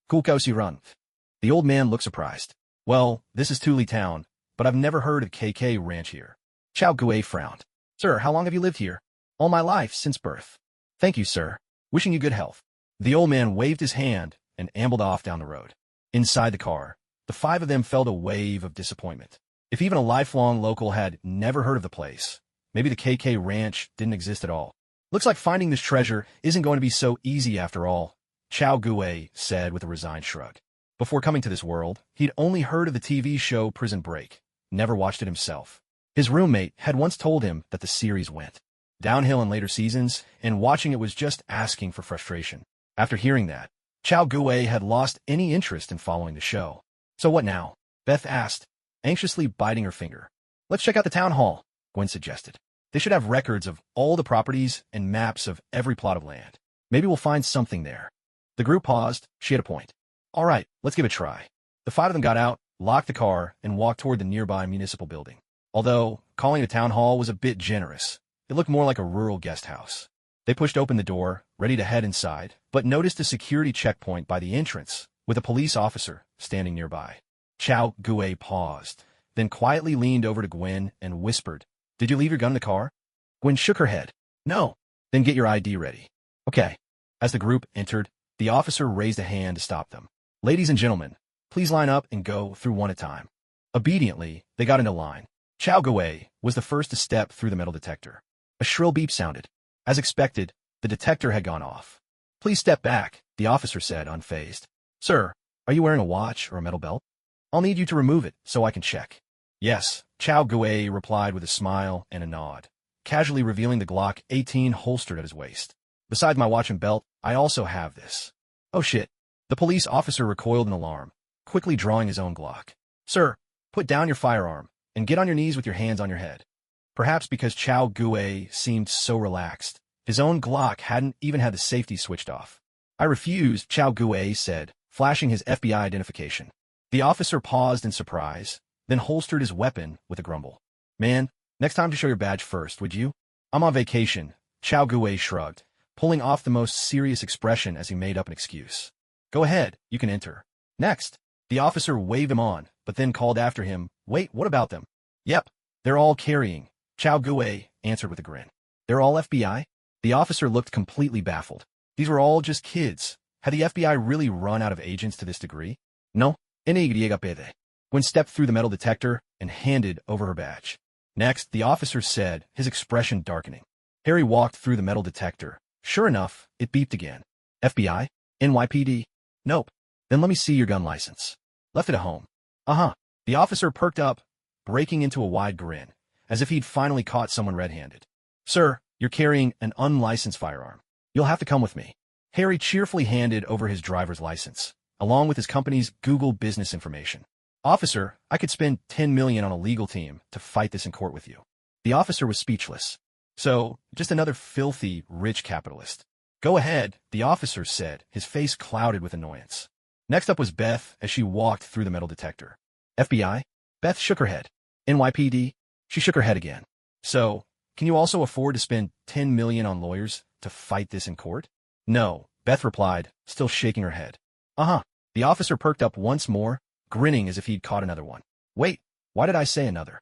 S1: Kulkosi Run. The old man looked surprised. Well, this is Tuli Town, but I've never heard of KK Ranch here. Chao Gui frowned. Sir, how long have you lived here? All my life, since birth. Thank you, sir. Wishing you good health. The old man waved his hand and ambled off down the road. Inside the car, the five of them felt a wave of disappointment. If even a lifelong local had never heard of the place, maybe the KK Ranch didn't exist at all. Looks like finding this treasure isn't going to be so easy after all, Chao Gui said with a resigned shrug. Before coming to this world, he'd only heard of the TV show Prison Break, never watched it himself. His roommate had once told him that the series went downhill in later seasons, and watching it was just asking for frustration. After hearing that, Chao Gui had lost any interest in following the show. So what now? Beth asked, anxiously biting her finger. Let's check out the town hall, Gwen suggested. They should have records of all the properties and maps of every plot of land. Maybe we'll find something there. The group paused. She had a point. All right, let's give it a try. The five of them got out, locked the car, and walked toward the nearby municipal building. Although calling it a town hall was a bit generous, it looked more like a rural guest house. They pushed open the door, ready to head inside, but noticed a security checkpoint by the entrance, with a police officer standing nearby. Chao Gui paused, then quietly leaned over to Gwen and whispered, Did you leave your gun in the car? Gwen shook her head. No. Then get your ID ready. Okay. As the group entered, the officer raised a hand to stop them. Ladies and gentlemen, please line up and go through one at a time. Obediently, they got into line. Chao Gui was the first to step through the metal detector. A shrill beep sounded. As expected, the detector had gone off. Please step back, the officer said, unfazed. Sir, are you wearing a watch or a metal belt? I'll need you to remove it so I can check. Yes, Chao Gui replied with a smile and a nod, casually revealing the Glock 18 holstered at his waist. Besides my watch and belt, I also have this. Oh shit. The police officer recoiled in alarm, quickly drawing his own Glock. Sir, put down your firearm and get on your knees with your hands on your head. Perhaps because Chao Gui seemed so relaxed, his own Glock hadn't even had the safety switched off. I refuse, Chao Gui said, flashing his FBI identification. The officer paused in surprise, then holstered his weapon with a grumble. Man, next time to show your badge first, would you? I'm on vacation, Chao Gui shrugged, pulling off the most serious expression as he made up an excuse. Go ahead, you can enter. Next, the officer waved him on, but then called after him, Wait, what about them? Yep, they're all carrying, Chao Gui answered with a grin. They're all FBI? The officer looked completely baffled. These were all just kids. Had the FBI really run out of agents to this degree? No. Gwen stepped through the metal detector and handed over her badge. Next, the officer said, his expression darkening. Harry walked through the metal detector. Sure enough, it beeped again. FBI? NYPD? Nope. Then let me see your gun license. Left it at home. Uh-huh. The officer perked up, breaking into a wide grin, as if he'd finally caught someone red-handed. Sir, you're carrying an unlicensed firearm. You'll have to come with me. Harry cheerfully handed over his driver's license, along with his company's Google business information. Officer, I could spend $10 million on a legal team to fight this in court with you. The officer was speechless. So, just another filthy, rich capitalist. Go ahead, the officer said, his face clouded with annoyance. Next up was Beth as she walked through the metal detector. FBI? Beth shook her head. NYPD? She shook her head again. So, can you also afford to spend $10 million on lawyers to fight this in court? No, Beth replied, still shaking her head. Uh-huh. The officer perked up once more, grinning as if he'd caught another one. Wait, why did I say another?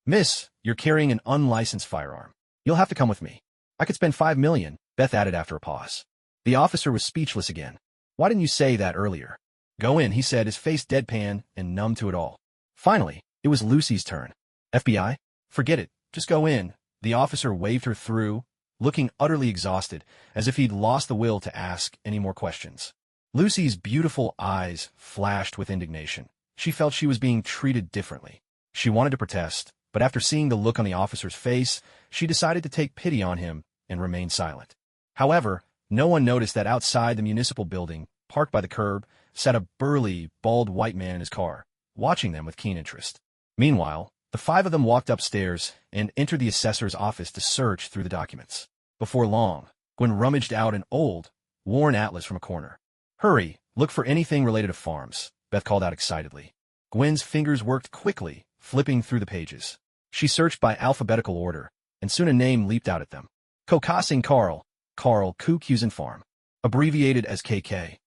S1: Miss, you're carrying an unlicensed firearm. You'll have to come with me. I could spend $5 million, Beth added after a pause. The officer was speechless again. Why didn't you say that earlier? Go in, he said, his face deadpan and numb to it all. Finally, it was Lucy's turn. FBI? Forget it. Just go in. The officer waved her through, looking utterly exhausted, as if he'd lost the will to ask any more questions. Lucy's beautiful eyes flashed with indignation. She felt she was being treated differently. She wanted to protest, but after seeing the look on the officer's face, she decided to take pity on him and remain silent. However, no one noticed that outside the municipal building, parked by the curb, sat a burly, bald white man in his car, watching them with keen interest. Meanwhile, the five of them walked upstairs and entered the assessor's office to search through the documents. Before long, Gwen rummaged out an old, worn atlas from a corner. Hurry, look for anything related to farms, Beth called out excitedly. Gwen's fingers worked quickly, flipping through the pages. She searched by alphabetical order, and soon a name leaped out at them. Kokasing Carl Kukusen Farm, abbreviated as KK.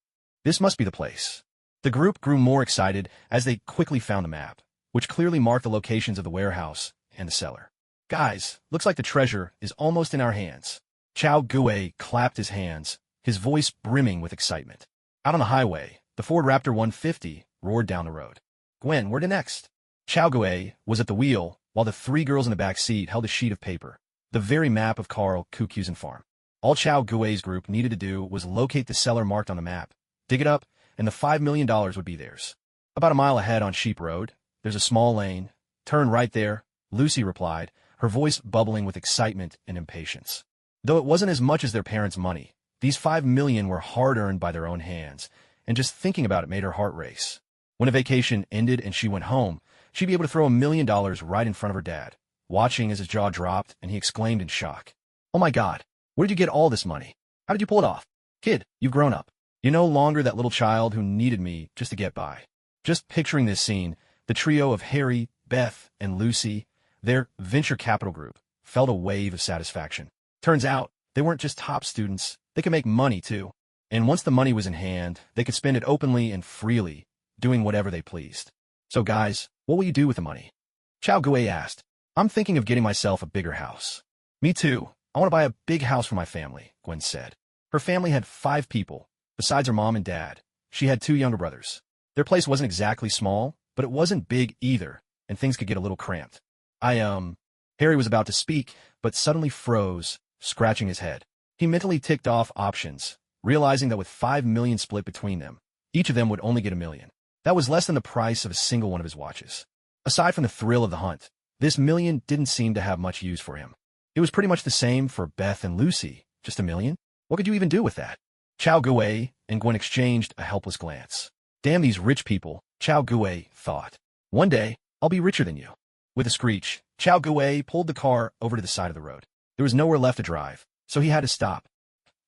S1: This must be the place. The group grew more excited as they quickly found the map, which clearly marked the locations of the warehouse and the cellar. Guys, looks like the treasure is almost in our hands. Chao Gue clapped his hands, his voice brimming with excitement. Out on the highway, the Ford Raptor 150 roared down the road. Gwen, where to next? Chao Gue was at the wheel, while the three girls in the back seat held a sheet of paper, the very map of Carl Kukusen farm. All Chao Gue's group needed to do was locate the cellar marked on the map, dig it up, and the $5 million would be theirs. About a mile ahead on Sheep Road, there's a small lane. Turn right there, Lucy replied, her voice bubbling with excitement and impatience. Though it wasn't as much as their parents' money, these $5 million were hard-earned by their own hands, and just thinking about it made her heart race. When a vacation ended and she went home, she'd be able to throw $1 million right in front of her dad, watching as his jaw dropped and he exclaimed in shock. "Oh my God, where did you get all this money? How did you pull it off? Kid, you've grown up. You're no longer that little child who needed me just to get by." Just picturing this scene, the trio of Harry, Beth, and Lucy, their venture capital group, felt a wave of satisfaction. Turns out, they weren't just top students, they could make money too. And once the money was in hand, they could spend it openly and freely, doing whatever they pleased. "So guys, what will you do with the money?" Chao Gue asked. "I'm thinking of getting myself a bigger house." "Me too. I want to buy a big house for my family," Gwen said. Her family had 5 people. Besides her mom and dad, she had 2 younger brothers. Their place wasn't exactly small, but it wasn't big either, and things could get a little cramped. Harry was about to speak, but suddenly froze, scratching his head. He mentally ticked off options, realizing that with $5 million split between them, each of them would only get $1 million. That was less than the price of a single one of his watches. Aside from the thrill of the hunt, this $1 million didn't seem to have much use for him. It was pretty much the same for Beth and Lucy. Just $1 million? What could you even do with that? Chao Gue and Gwen exchanged a helpless glance. Damn these rich people, Chao Gue thought. One day, I'll be richer than you. With a screech, Chao Gue pulled the car over to the side of the road. There was nowhere left to drive, so he had to stop.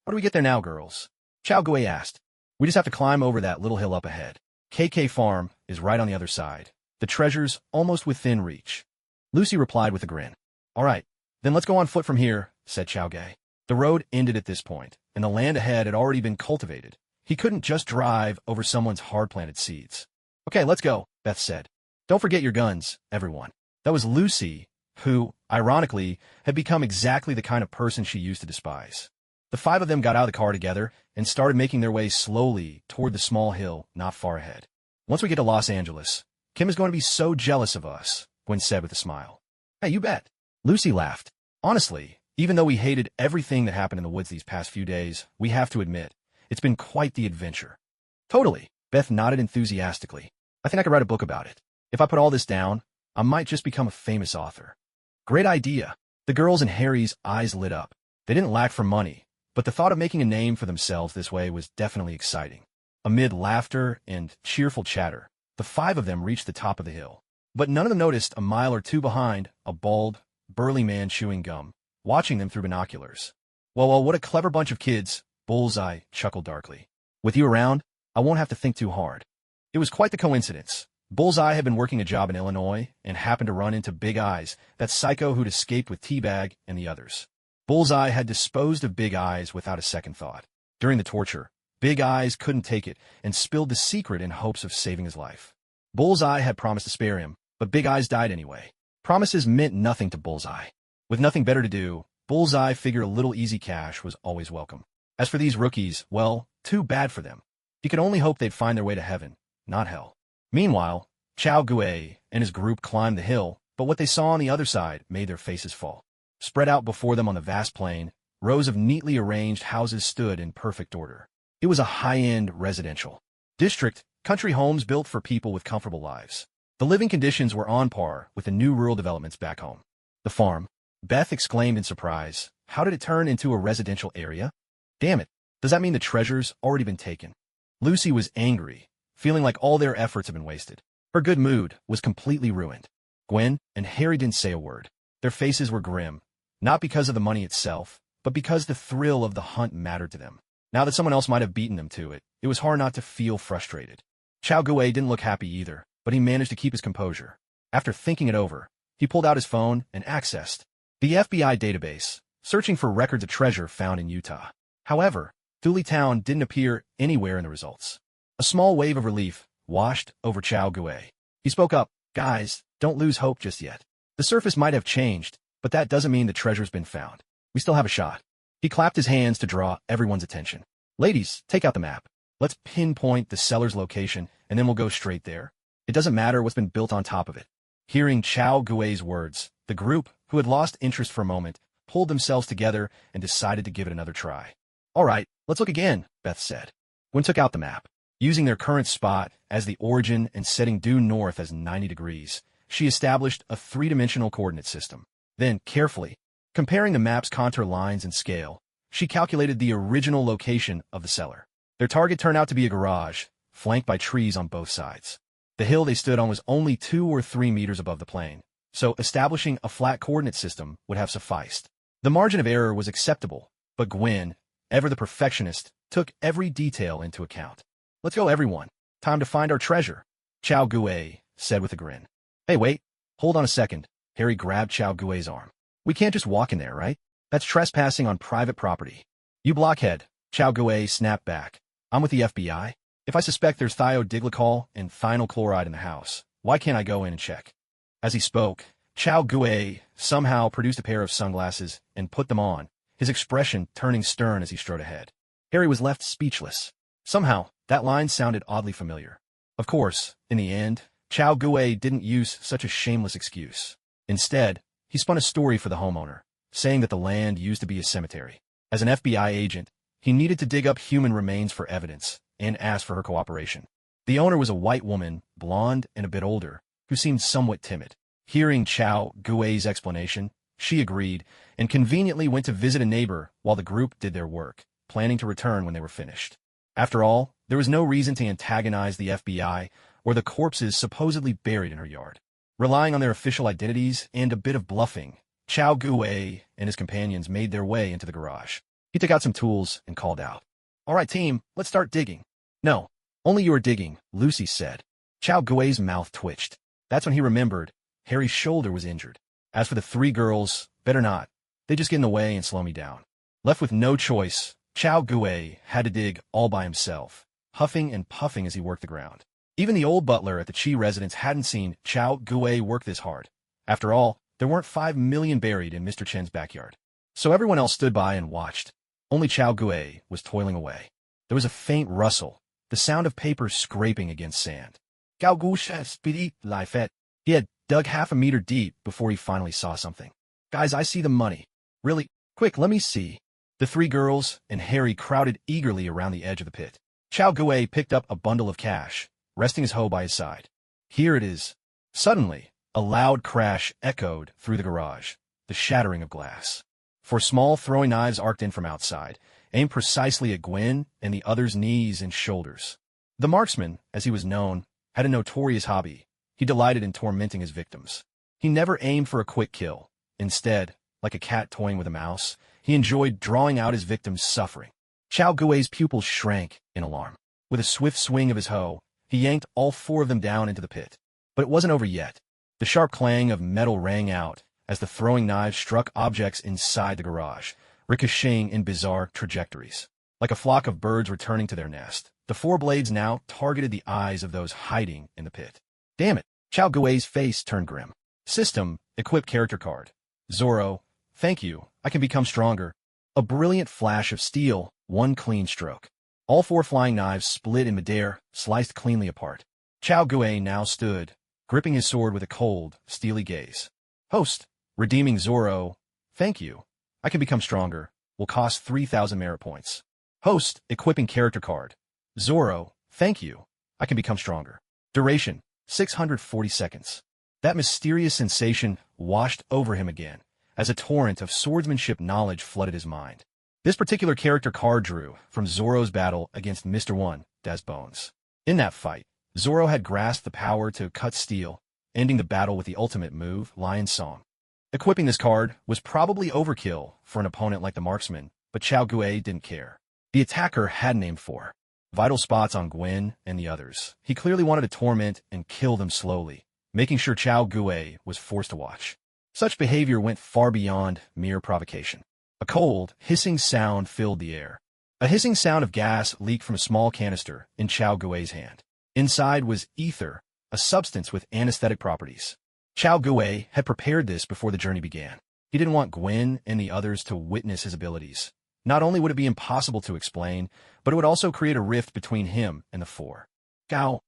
S1: "How do we get there now, girls?" Chao Gue asked. "We just have to climb over that little hill up ahead. KK Farm is right on the other side. The treasure's almost within reach." Lucy replied with a grin. "All right, then let's go on foot from here," said Chao Gue. The road ended at this point, and the land ahead had already been cultivated. He couldn't just drive over someone's hard-planted seeds. "Okay, let's go," Beth said. "Don't forget your guns, everyone." That was Lucy, who, ironically, had become exactly the kind of person she used to despise. The 5 of them got out of the car together and started making their way slowly toward the small hill not far ahead. "Once we get to Los Angeles, Kim is going to be so jealous of us," Gwen said with a smile. "Hey, you bet." Lucy laughed. "Honestly, even though we hated everything that happened in the woods these past few days, we have to admit, it's been quite the adventure." "Totally," Beth nodded enthusiastically. "I think I could write a book about it. If I put all this down, I might just become a famous author." "Great idea." The girls and Harry's eyes lit up. They didn't lack for money, but the thought of making a name for themselves this way was definitely exciting. Amid laughter and cheerful chatter, the 5 of them reached the top of the hill. But none of them noticed a mile or 2 behind a bald, burly man chewing gum, watching them through binoculars. Well, what a clever bunch of kids," Bullseye chuckled darkly. "With you around, I won't have to think too hard." It was quite the coincidence. Bullseye had been working a job in Illinois and happened to run into Big Eyes, that psycho who'd escaped with Teabag and the others. Bullseye had disposed of Big Eyes without a second thought. During the torture, Big Eyes couldn't take it and spilled the secret in hopes of saving his life. Bullseye had promised to spare him, but Big Eyes died anyway. Promises meant nothing to Bullseye. With nothing better to do, Bullseye figured a little easy cash was always welcome. As for these rookies, well, too bad for them. He could only hope they'd find their way to heaven, not hell. Meanwhile, Chao Gue and his group climbed the hill, but what they saw on the other side made their faces fall. Spread out before them on the vast plain, rows of neatly arranged houses stood in perfect order. It was a high-end residential district, country homes built for people with comfortable lives. The living conditions were on par with the new rural developments back home. "The farm," Beth exclaimed in surprise. "How did it turn into a residential area? Damn it, does that mean the treasure's already been taken?" Lucy was angry, feeling like all their efforts had been wasted. Her good mood was completely ruined. Gwen and Harry didn't say a word. Their faces were grim, not because of the money itself, but because the thrill of the hunt mattered to them. Now that someone else might have beaten them to it, it was hard not to feel frustrated. Chao Gue didn't look happy either, but he managed to keep his composure. After thinking it over, he pulled out his phone and accessed the FBI database, searching for records of treasure found in Utah. However, Dooley Town didn't appear anywhere in the results. A small wave of relief washed over Chao Gui. He spoke up, "Guys, don't lose hope just yet. The surface might have changed, but that doesn't mean the treasure's been found. We still have a shot." He clapped his hands to draw everyone's attention. "Ladies, take out the map. Let's pinpoint the cellar's location, and then we'll go straight there. It doesn't matter what's been built on top of it." Hearing Chao Gui's words, the group, who had lost interest for a moment, pulled themselves together and decided to give it another try. "All right, let's look again," Beth said. Gwen took out the map. Using their current spot as the origin and setting due north as 90 degrees, she established a three-dimensional coordinate system. Then, carefully, comparing the map's contour lines and scale, she calculated the original location of the cellar. Their target turned out to be a garage, flanked by trees on both sides. The hill they stood on was only 2 or 3 meters above the plain, so establishing a flat coordinate system would have sufficed. The margin of error was acceptable, but Gwen, ever the perfectionist, took every detail into account. "Let's go, everyone. Time to find our treasure," Chao Gui said with a grin. "Hey, wait. Hold on a second." Harry grabbed Chao Gui's arm. "We can't just walk in there, right? That's trespassing on private property." "You blockhead," Chao Gui snapped back. "I'm with the FBI. If I suspect there's thiodiglycol and thionyl chloride in the house, why can't I go in and check?" As he spoke, Chao Gui somehow produced a pair of sunglasses and put them on, his expression turning stern as he strode ahead. Harry was left speechless. Somehow, that line sounded oddly familiar. Of course, in the end, Chao Gui didn't use such a shameless excuse. Instead, he spun a story for the homeowner, saying that the land used to be a cemetery. As an FBI agent, he needed to dig up human remains for evidence and asked for her cooperation. The owner was a white woman, blonde and a bit older, who seemed somewhat timid. Hearing Chao Gui's explanation, she agreed and conveniently went to visit a neighbor while the group did their work, planning to return when they were finished. After all, there was no reason to antagonize the FBI or the corpses supposedly buried in her yard. Relying on their official identities and a bit of bluffing, Chao Gui and his companions made their way into the garage. He took out some tools and called out, "All right, team, let's start digging." "No, only you are digging," Lucy said. Chao Gui's mouth twitched. That's when he remembered Harry's shoulder was injured. As for the 3 girls, better not. They just get in the way and slow me down. Left with no choice, Chao Gui had to dig all by himself, huffing and puffing as he worked the ground. Even the old butler at the Chi residence hadn't seen Chao Gui work this hard. After all, there weren't 5 million buried in Mr. Chen's backyard. So everyone else stood by and watched. Only Chao Gui was toiling away. There was a faint rustle, the sound of paper scraping against sand. He had dug half a meter deep before he finally saw something. "Guys, I see the money." "Really? Quick, let me see." The 3 girls and Harry crowded eagerly around the edge of the pit. Chao Gui picked up a bundle of cash, resting his hoe by his side. "Here it is." Suddenly, a loud crash echoed through the garage, the shattering of glass. 4 small throwing knives arced in from outside, aimed precisely at Gwen and the others' knees and shoulders. The marksman, as he was known, had a notorious hobby. He delighted in tormenting his victims. He never aimed for a quick kill. Instead, like a cat toying with a mouse, he enjoyed drawing out his victims' suffering. Chao Gui's pupils shrank in alarm. With a swift swing of his hoe, he yanked all 4 of them down into the pit. But it wasn't over yet. The sharp clang of metal rang out as the throwing knives struck objects inside the garage, ricocheting in bizarre trajectories. Like a flock of birds returning to their nest, the 4 blades now targeted the eyes of those hiding in the pit. "Damn it." Chao Gui's face turned grim. System, equipped character card. "Zoro, thank you. I can become stronger." A brilliant flash of steel, 1 clean stroke. All 4 flying knives split in midair, sliced cleanly apart. Chao Gui now stood, gripping his sword with a cold, steely gaze. "Host, redeeming Zoro, thank you. I can become stronger. Will cost 3,000 merit points." Host, equipping character card. "Zoro, thank you. I can become stronger." Duration, 640 seconds. That mysterious sensation washed over him again, as a torrent of swordsmanship knowledge flooded his mind. This particular character card drew from Zoro's battle against Mr. 1, Das Bones. In that fight, Zoro had grasped the power to cut steel, ending the battle with the ultimate move, Lion Song. Equipping this card was probably overkill for an opponent like the marksman, but Chao Gui didn't care. The attacker hadn't aimed for vital spots on Gwen and the others. He clearly wanted to torment and kill them slowly, making sure Chao Gui was forced to watch. Such behavior went far beyond mere provocation. A cold, hissing sound filled the air. A hissing sound of gas leaked from a small canister in Chao Gui's hand. Inside was ether, a substance with anesthetic properties. Chao Gui had prepared this before the journey began. He didn't want Gwen and the others to witness his abilities. Not only would it be impossible to explain, but it would also create a rift between him and the four. Gao!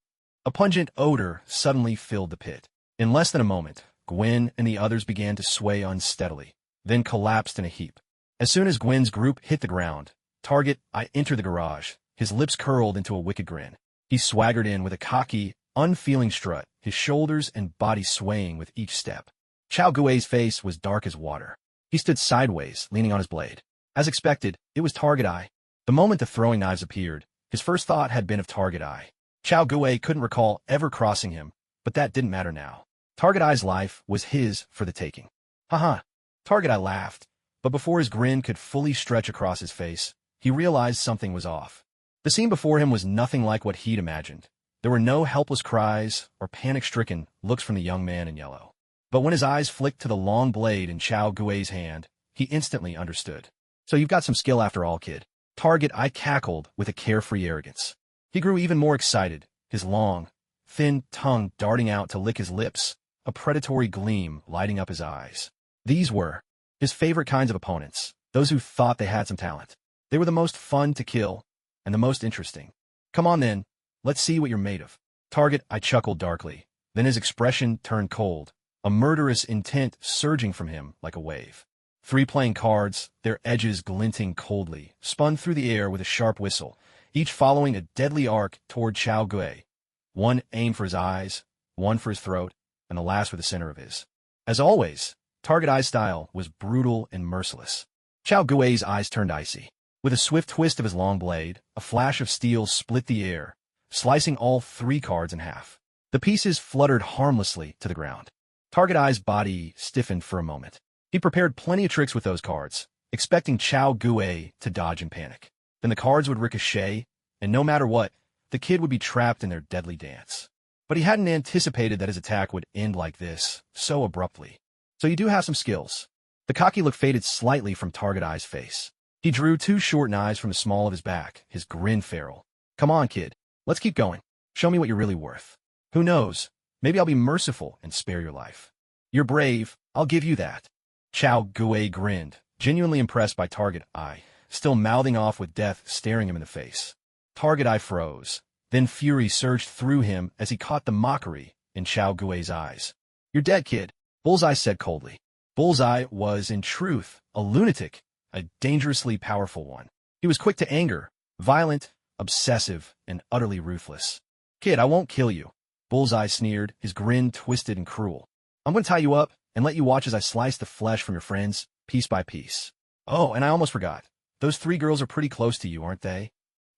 S1: A pungent odor suddenly filled the pit. In less than a moment, Gwen and the others began to sway unsteadily, then collapsed in a heap. As soon as Gwen's group hit the ground, Target I entered the garage, his lips curled into a wicked grin. He swaggered in with a cocky, unfeeling strut, his shoulders and body swaying with each step. Chao Gui's face was dark as water. He stood sideways, leaning on his blade. As expected, it was Target I. The moment the throwing knives appeared, his first thought had been of Target I. Chao Gui couldn't recall ever crossing him, but that didn't matter now. Target I's life was his for the taking. Haha. Target I laughed, but before his grin could fully stretch across his face, he realized something was off. The scene before him was nothing like what he'd imagined. There were no helpless cries or panic-stricken looks from the young man in yellow. But when his eyes flicked to the long blade in Chao Gui's hand, he instantly understood. So you've got some skill after all, kid. Target I cackled with a carefree arrogance. He grew even more excited, his long, thin tongue darting out to lick his lips, a predatory gleam lighting up his eyes. These were his favorite kinds of opponents, those who thought they had some talent. They were the most fun to kill, and the most interesting. Come on then, let's see what you're made of. Target I chuckled darkly, then his expression turned cold, a murderous intent surging from him like a wave. 3 playing cards, their edges glinting coldly, spun through the air with a sharp whistle, each following a deadly arc toward Chao Gui. One aimed for his eyes, one for his throat, and the last for the center of his. As always, Target I's style was brutal and merciless. Chao Gui's eyes turned icy. With a swift twist of his long blade, a flash of steel split the air, slicing all 3 cards in half. The pieces fluttered harmlessly to the ground. Target I's body stiffened for a moment. He prepared plenty of tricks with those cards, expecting Chao Gui to dodge and panic. Then the cards would ricochet, and no matter what, the kid would be trapped in their deadly dance. But he hadn't anticipated that his attack would end like this, so abruptly. So you do have some skills. The cocky look faded slightly from Target I's face. He drew 2 short knives from the small of his back, his grin feral. Come on, kid. Let's keep going. Show me what you're really worth. Who knows? Maybe I'll be merciful and spare your life. You're brave. I'll give you that. Chao Gui grinned, genuinely impressed by Target I, still mouthing off with death staring him in the face. Target I froze. Then fury surged through him as he caught the mockery in Chao Gui's eyes. You're dead, kid, Bullseye said coldly. Bullseye was, in truth, a lunatic, a dangerously powerful one. He was quick to anger, violent, obsessive, and utterly ruthless. Kid, I won't kill you. Bullseye sneered, his grin twisted and cruel. I'm going to tie you up and let you watch as I slice the flesh from your friends, piece by piece. Oh, and I almost forgot. Those 3 girls are pretty close to you, aren't they?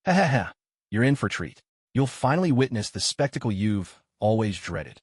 S1: Ha ha ha. You're in for a treat. You'll finally witness the spectacle you've always dreaded.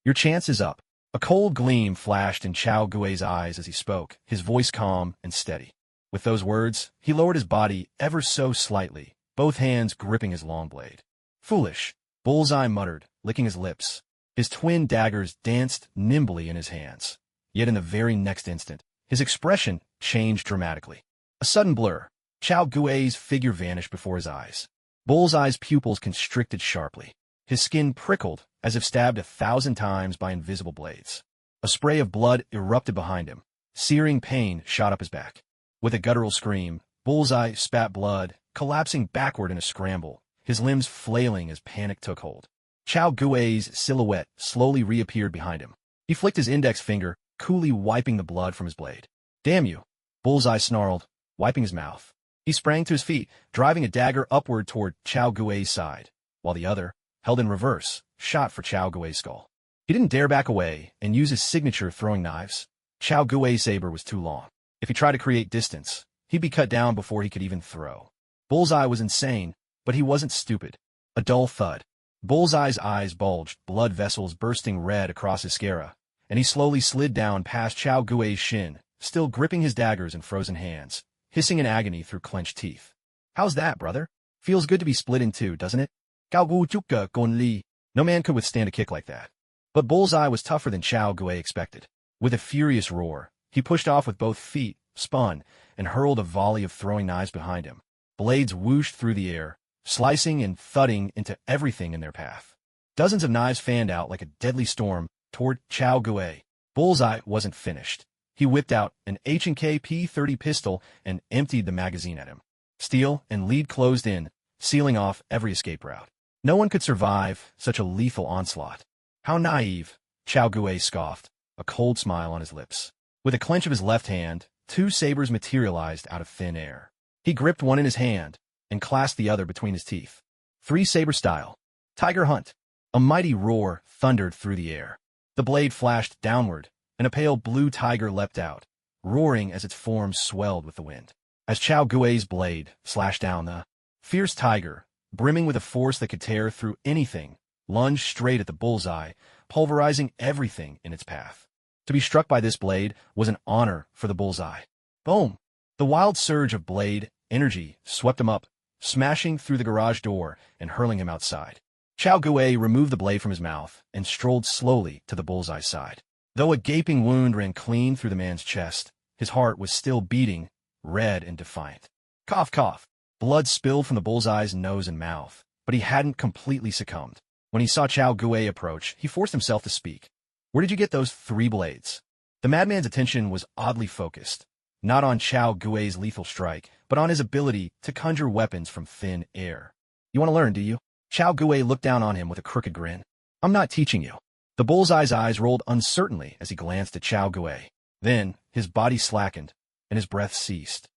S1: Your chance is up. A cold gleam flashed in Chao Gui's eyes as he spoke, his voice calm and steady. With those words, he lowered his body ever so slightly, both hands gripping his long blade. Foolish, Bullseye muttered, licking his lips. His twin daggers danced nimbly in his hands. Yet in the very next instant, his expression changed dramatically. A sudden blur. Chao Gui's figure vanished before his eyes. Bullseye's pupils constricted sharply. His skin prickled, as if stabbed 1,000 times by invisible blades. A spray of blood erupted behind him. Searing pain shot up his back. With a guttural scream, Bullseye spat blood, collapsing backward in a scramble, his limbs flailing as panic took hold. Chao Gui's silhouette slowly reappeared behind him. He flicked his index finger, coolly wiping the blood from his blade. Damn you! Bullseye snarled, wiping his mouth. He sprang to his feet, driving a dagger upward toward Chao Gui's side, while the other, held in reverse, shot for Chao Gui's skull. He didn't dare back away and use his signature throwing knives. Chao Gui's saber was too long. If he tried to create distance, he'd be cut down before he could even throw. Bullseye was insane, but he wasn't stupid. A dull thud. Bullseye's eyes bulged, blood vessels bursting red across his sclera, and he slowly slid down past Chao Gui's shin, still gripping his daggers in frozen hands, hissing in agony through clenched teeth. How's that, brother? Feels good to be split in two, doesn't it? No man could withstand a kick like that. But Bullseye was tougher than Chao Gui expected. With a furious roar, he pushed off with both feet, spun, and hurled a volley of throwing knives behind him. Blades whooshed through the air, slicing and thudding into everything in their path. Dozens of knives fanned out like a deadly storm toward Chao Gui. Bullseye wasn't finished. He whipped out an H&K P30 pistol and emptied the magazine at him. Steel and lead closed in, sealing off every escape route. No one could survive such a lethal onslaught. How naive, Chao Gui scoffed, a cold smile on his lips. With a clench of his left hand, two sabers materialized out of thin air. He gripped one in his hand and clasped the other between his teeth. Three-saber style. Tiger Hunt. A mighty roar thundered through the air. The blade flashed downward, and a pale blue tiger leapt out, roaring as its form swelled with the wind. As Chao Gui's blade slashed down, the fierce tiger, brimming with a force that could tear through anything, lunged straight at the bullseye, pulverizing everything in its path. To be struck by this blade was an honor for the bullseye. Boom! The wild surge of blade energy swept him up, smashing through the garage door and hurling him outside. Chao Gui removed the blade from his mouth and strolled slowly to the bullseye's side. Though a gaping wound ran clean through the man's chest, his heart was still beating, red and defiant. Cough, cough. Blood spilled from the bullseye's nose and mouth, but he hadn't completely succumbed. When he saw Chao Gui approach, he forced himself to speak. Where did you get those 3 blades? The madman's attention was oddly focused, not on Chao Gui's lethal strike, but on his ability to conjure weapons from thin air. You want to learn, do you? Chao Gui looked down on him with a crooked grin. I'm not teaching you. The bullseye's eyes rolled uncertainly as he glanced at Chao Gui. Then, his body slackened, and his breath ceased.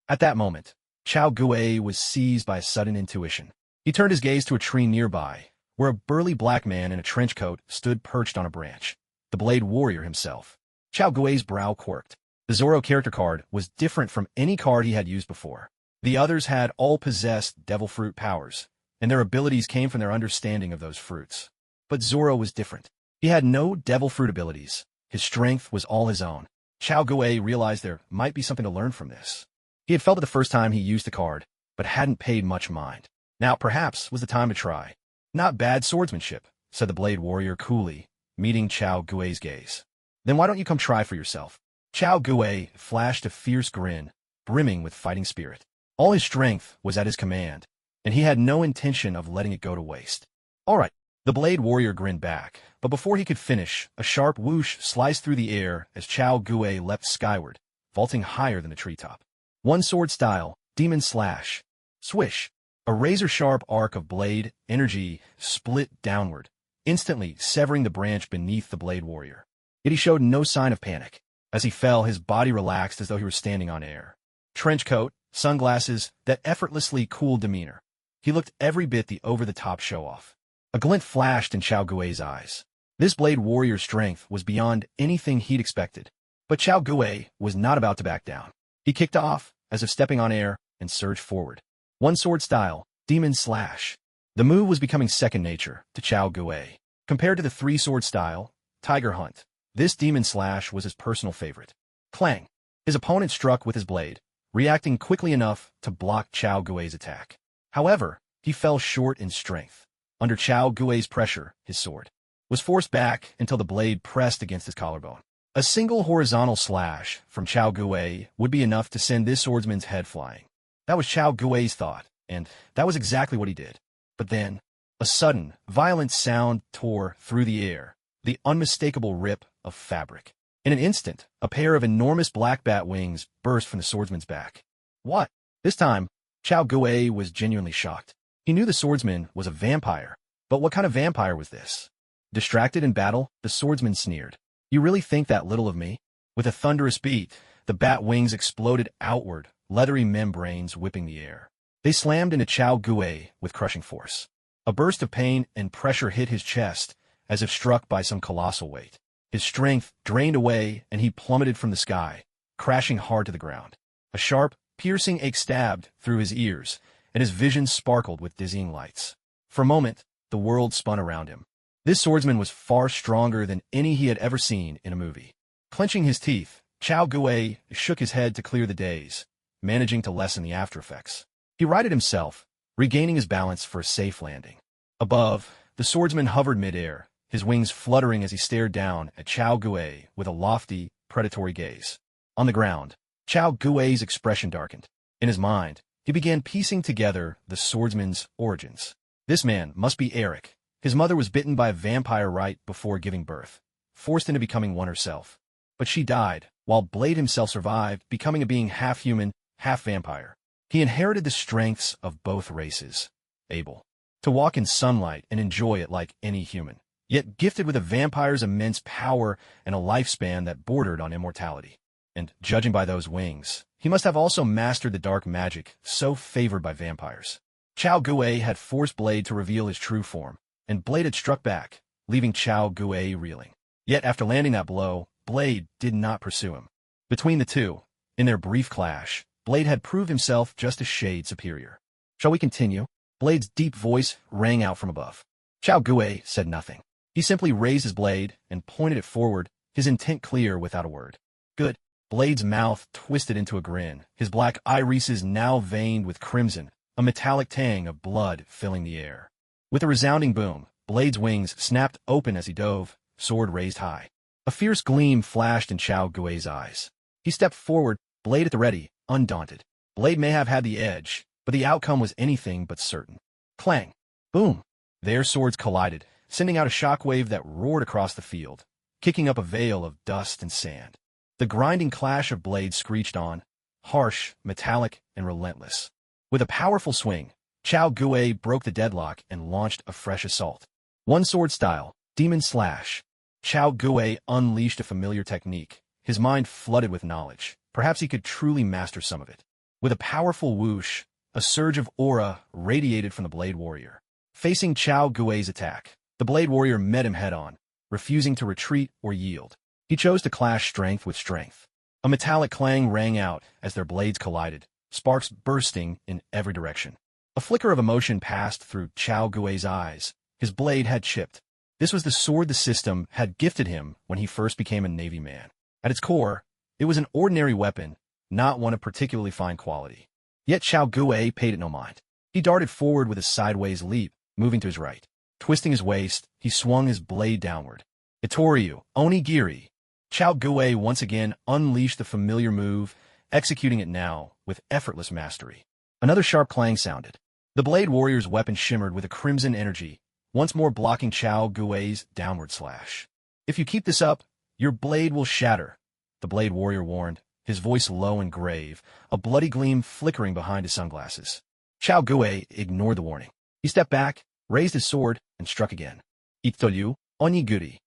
S1: At that moment, Chao Gui was seized by a sudden intuition. He turned his gaze to a tree nearby, where a burly black man in a trench coat stood perched on a branch. The Blade Warrior himself. Chao Gui's brow quirked. The Zoro character card was different from any card he had used before. The others had all possessed devil fruit powers, and their abilities came from their understanding of those fruits. But Zoro was different. He had no devil fruit abilities. His strength was all his own. Chao Gui realized there might be something to learn from this. He had felt it the first time he used the card, but hadn't paid much mind. Now perhaps was the time to try. Not bad swordsmanship, said the Blade Warrior coolly, meeting Chao Gui's gaze. Then why don't you come try for yourself? Chao Gui flashed a fierce grin, brimming with fighting spirit. All his strength was at his command, and he had no intention of letting it go to waste. All right, the Blade Warrior grinned back, but before he could finish, a sharp whoosh sliced through the air as Chao Gui leapt skyward, vaulting higher than the treetop. One sword style, Demon Slash. Swish. A razor-sharp arc of blade energy split downward, instantly severing the branch beneath the Blade Warrior. Yet he showed no sign of panic. As he fell, his body relaxed as though he were standing on air. Trench coat, sunglasses, that effortlessly cool demeanor. He looked every bit the over-the-top show-off. A glint flashed in Chao Gui's eyes. This Blade Warrior's strength was beyond anything he'd expected. But Chao Gui was not about to back down. He kicked off, as if stepping on air, and surged forward. One sword style, Demon Slash. The move was becoming second nature to Chao Gui. Compared to the 3-sword style, Tiger Hunt, this Demon Slash was his personal favorite. Clang! His opponent struck with his blade, reacting quickly enough to block Chao Gui's attack. However, he fell short in strength. Under Chao Gui's pressure, his sword was forced back until the blade pressed against his collarbone. A single horizontal slash from Chao Gui would be enough to send this swordsman's head flying. That was Chao Gui's thought, and that was exactly what he did. But then, a sudden, violent sound tore through the air, the unmistakable rip of fabric. In an instant, a pair of enormous black bat wings burst from the swordsman's back. What? This time, Chao Gui was genuinely shocked. He knew the swordsman was a vampire, but what kind of vampire was this? Distracted in battle, the swordsman sneered. You really think that little of me? With a thunderous beat, the bat wings exploded outward, leathery membranes whipping the air. They slammed into Chao Gui with crushing force. A burst of pain and pressure hit his chest, as if struck by some colossal weight. His strength drained away, and he plummeted from the sky, crashing hard to the ground. A sharp, piercing ache stabbed through his ears, and his vision sparkled with dizzying lights. For a moment, the world spun around him. This swordsman was far stronger than any he had ever seen in a movie. Clenching his teeth, Chao Gui shook his head to clear the daze, managing to lessen the aftereffects. He righted himself, regaining his balance for a safe landing. Above, the swordsman hovered midair, his wings fluttering as he stared down at Chao Gui with a lofty, predatory gaze. On the ground, Chao Gui's expression darkened. In his mind, he began piecing together the swordsman's origins. This man must be Eric. His mother was bitten by a vampire right before giving birth, forced into becoming one herself. But she died, while Blade himself survived, becoming a being half human, half vampire. He inherited the strengths of both races, able to walk in sunlight and enjoy it like any human, yet gifted with a vampire's immense power and a lifespan that bordered on immortality. And, judging by those wings, he must have also mastered the dark magic so favored by vampires. Chao Gue had forced Blade to reveal his true form, and Blade had struck back, leaving Chao Gue reeling. Yet after landing that blow, Blade did not pursue him. Between the two, in their brief clash, Blade had proved himself just a shade superior. "Shall we continue?" Blade's deep voice rang out from above. Chao Gue said nothing. He simply raised his blade and pointed it forward, his intent clear without a word. "Good." Blade's mouth twisted into a grin, his black irises now veined with crimson, a metallic tang of blood filling the air. With a resounding boom, Blade's wings snapped open as he dove, sword raised high. A fierce gleam flashed in Chao Gue's eyes. He stepped forward, blade at the ready, undaunted. Blade may have had the edge, but the outcome was anything but certain. Clang! Boom! Their swords collided, sending out a shockwave that roared across the field, kicking up a veil of dust and sand. The grinding clash of blades screeched on, harsh, metallic, and relentless. With a powerful swing, Chao Gue broke the deadlock and launched a fresh assault. One sword style, Demon Slash. Chao Gue unleashed a familiar technique, his mind flooded with knowledge. Perhaps he could truly master some of it. With a powerful whoosh, a surge of aura radiated from the Blade Warrior. Facing Chao Gue's attack, the Blade Warrior met him head-on, refusing to retreat or yield. He chose to clash strength with strength. A metallic clang rang out as their blades collided, sparks bursting in every direction. A flicker of emotion passed through Chao Gue's eyes. His blade had chipped. This was the sword the system had gifted him when he first became a Navy man. At its core, it was an ordinary weapon, not one of particularly fine quality. Yet Chao Gue paid it no mind. He darted forward with a sideways leap, moving to his right. Twisting his waist, he swung his blade downward. Itoryu, Onigiri. Chao Gue once again unleashed the familiar move, executing it now with effortless mastery. Another sharp clang sounded. The Blade Warrior's weapon shimmered with a crimson energy, once more blocking Chao Gue's downward slash. "If you keep this up, your blade will shatter," the Blade Warrior warned, his voice low and grave, a bloody gleam flickering behind his sunglasses. Chao Gue ignored the warning. He stepped back, raised his sword, and struck again. "Itoryu, Onigiri."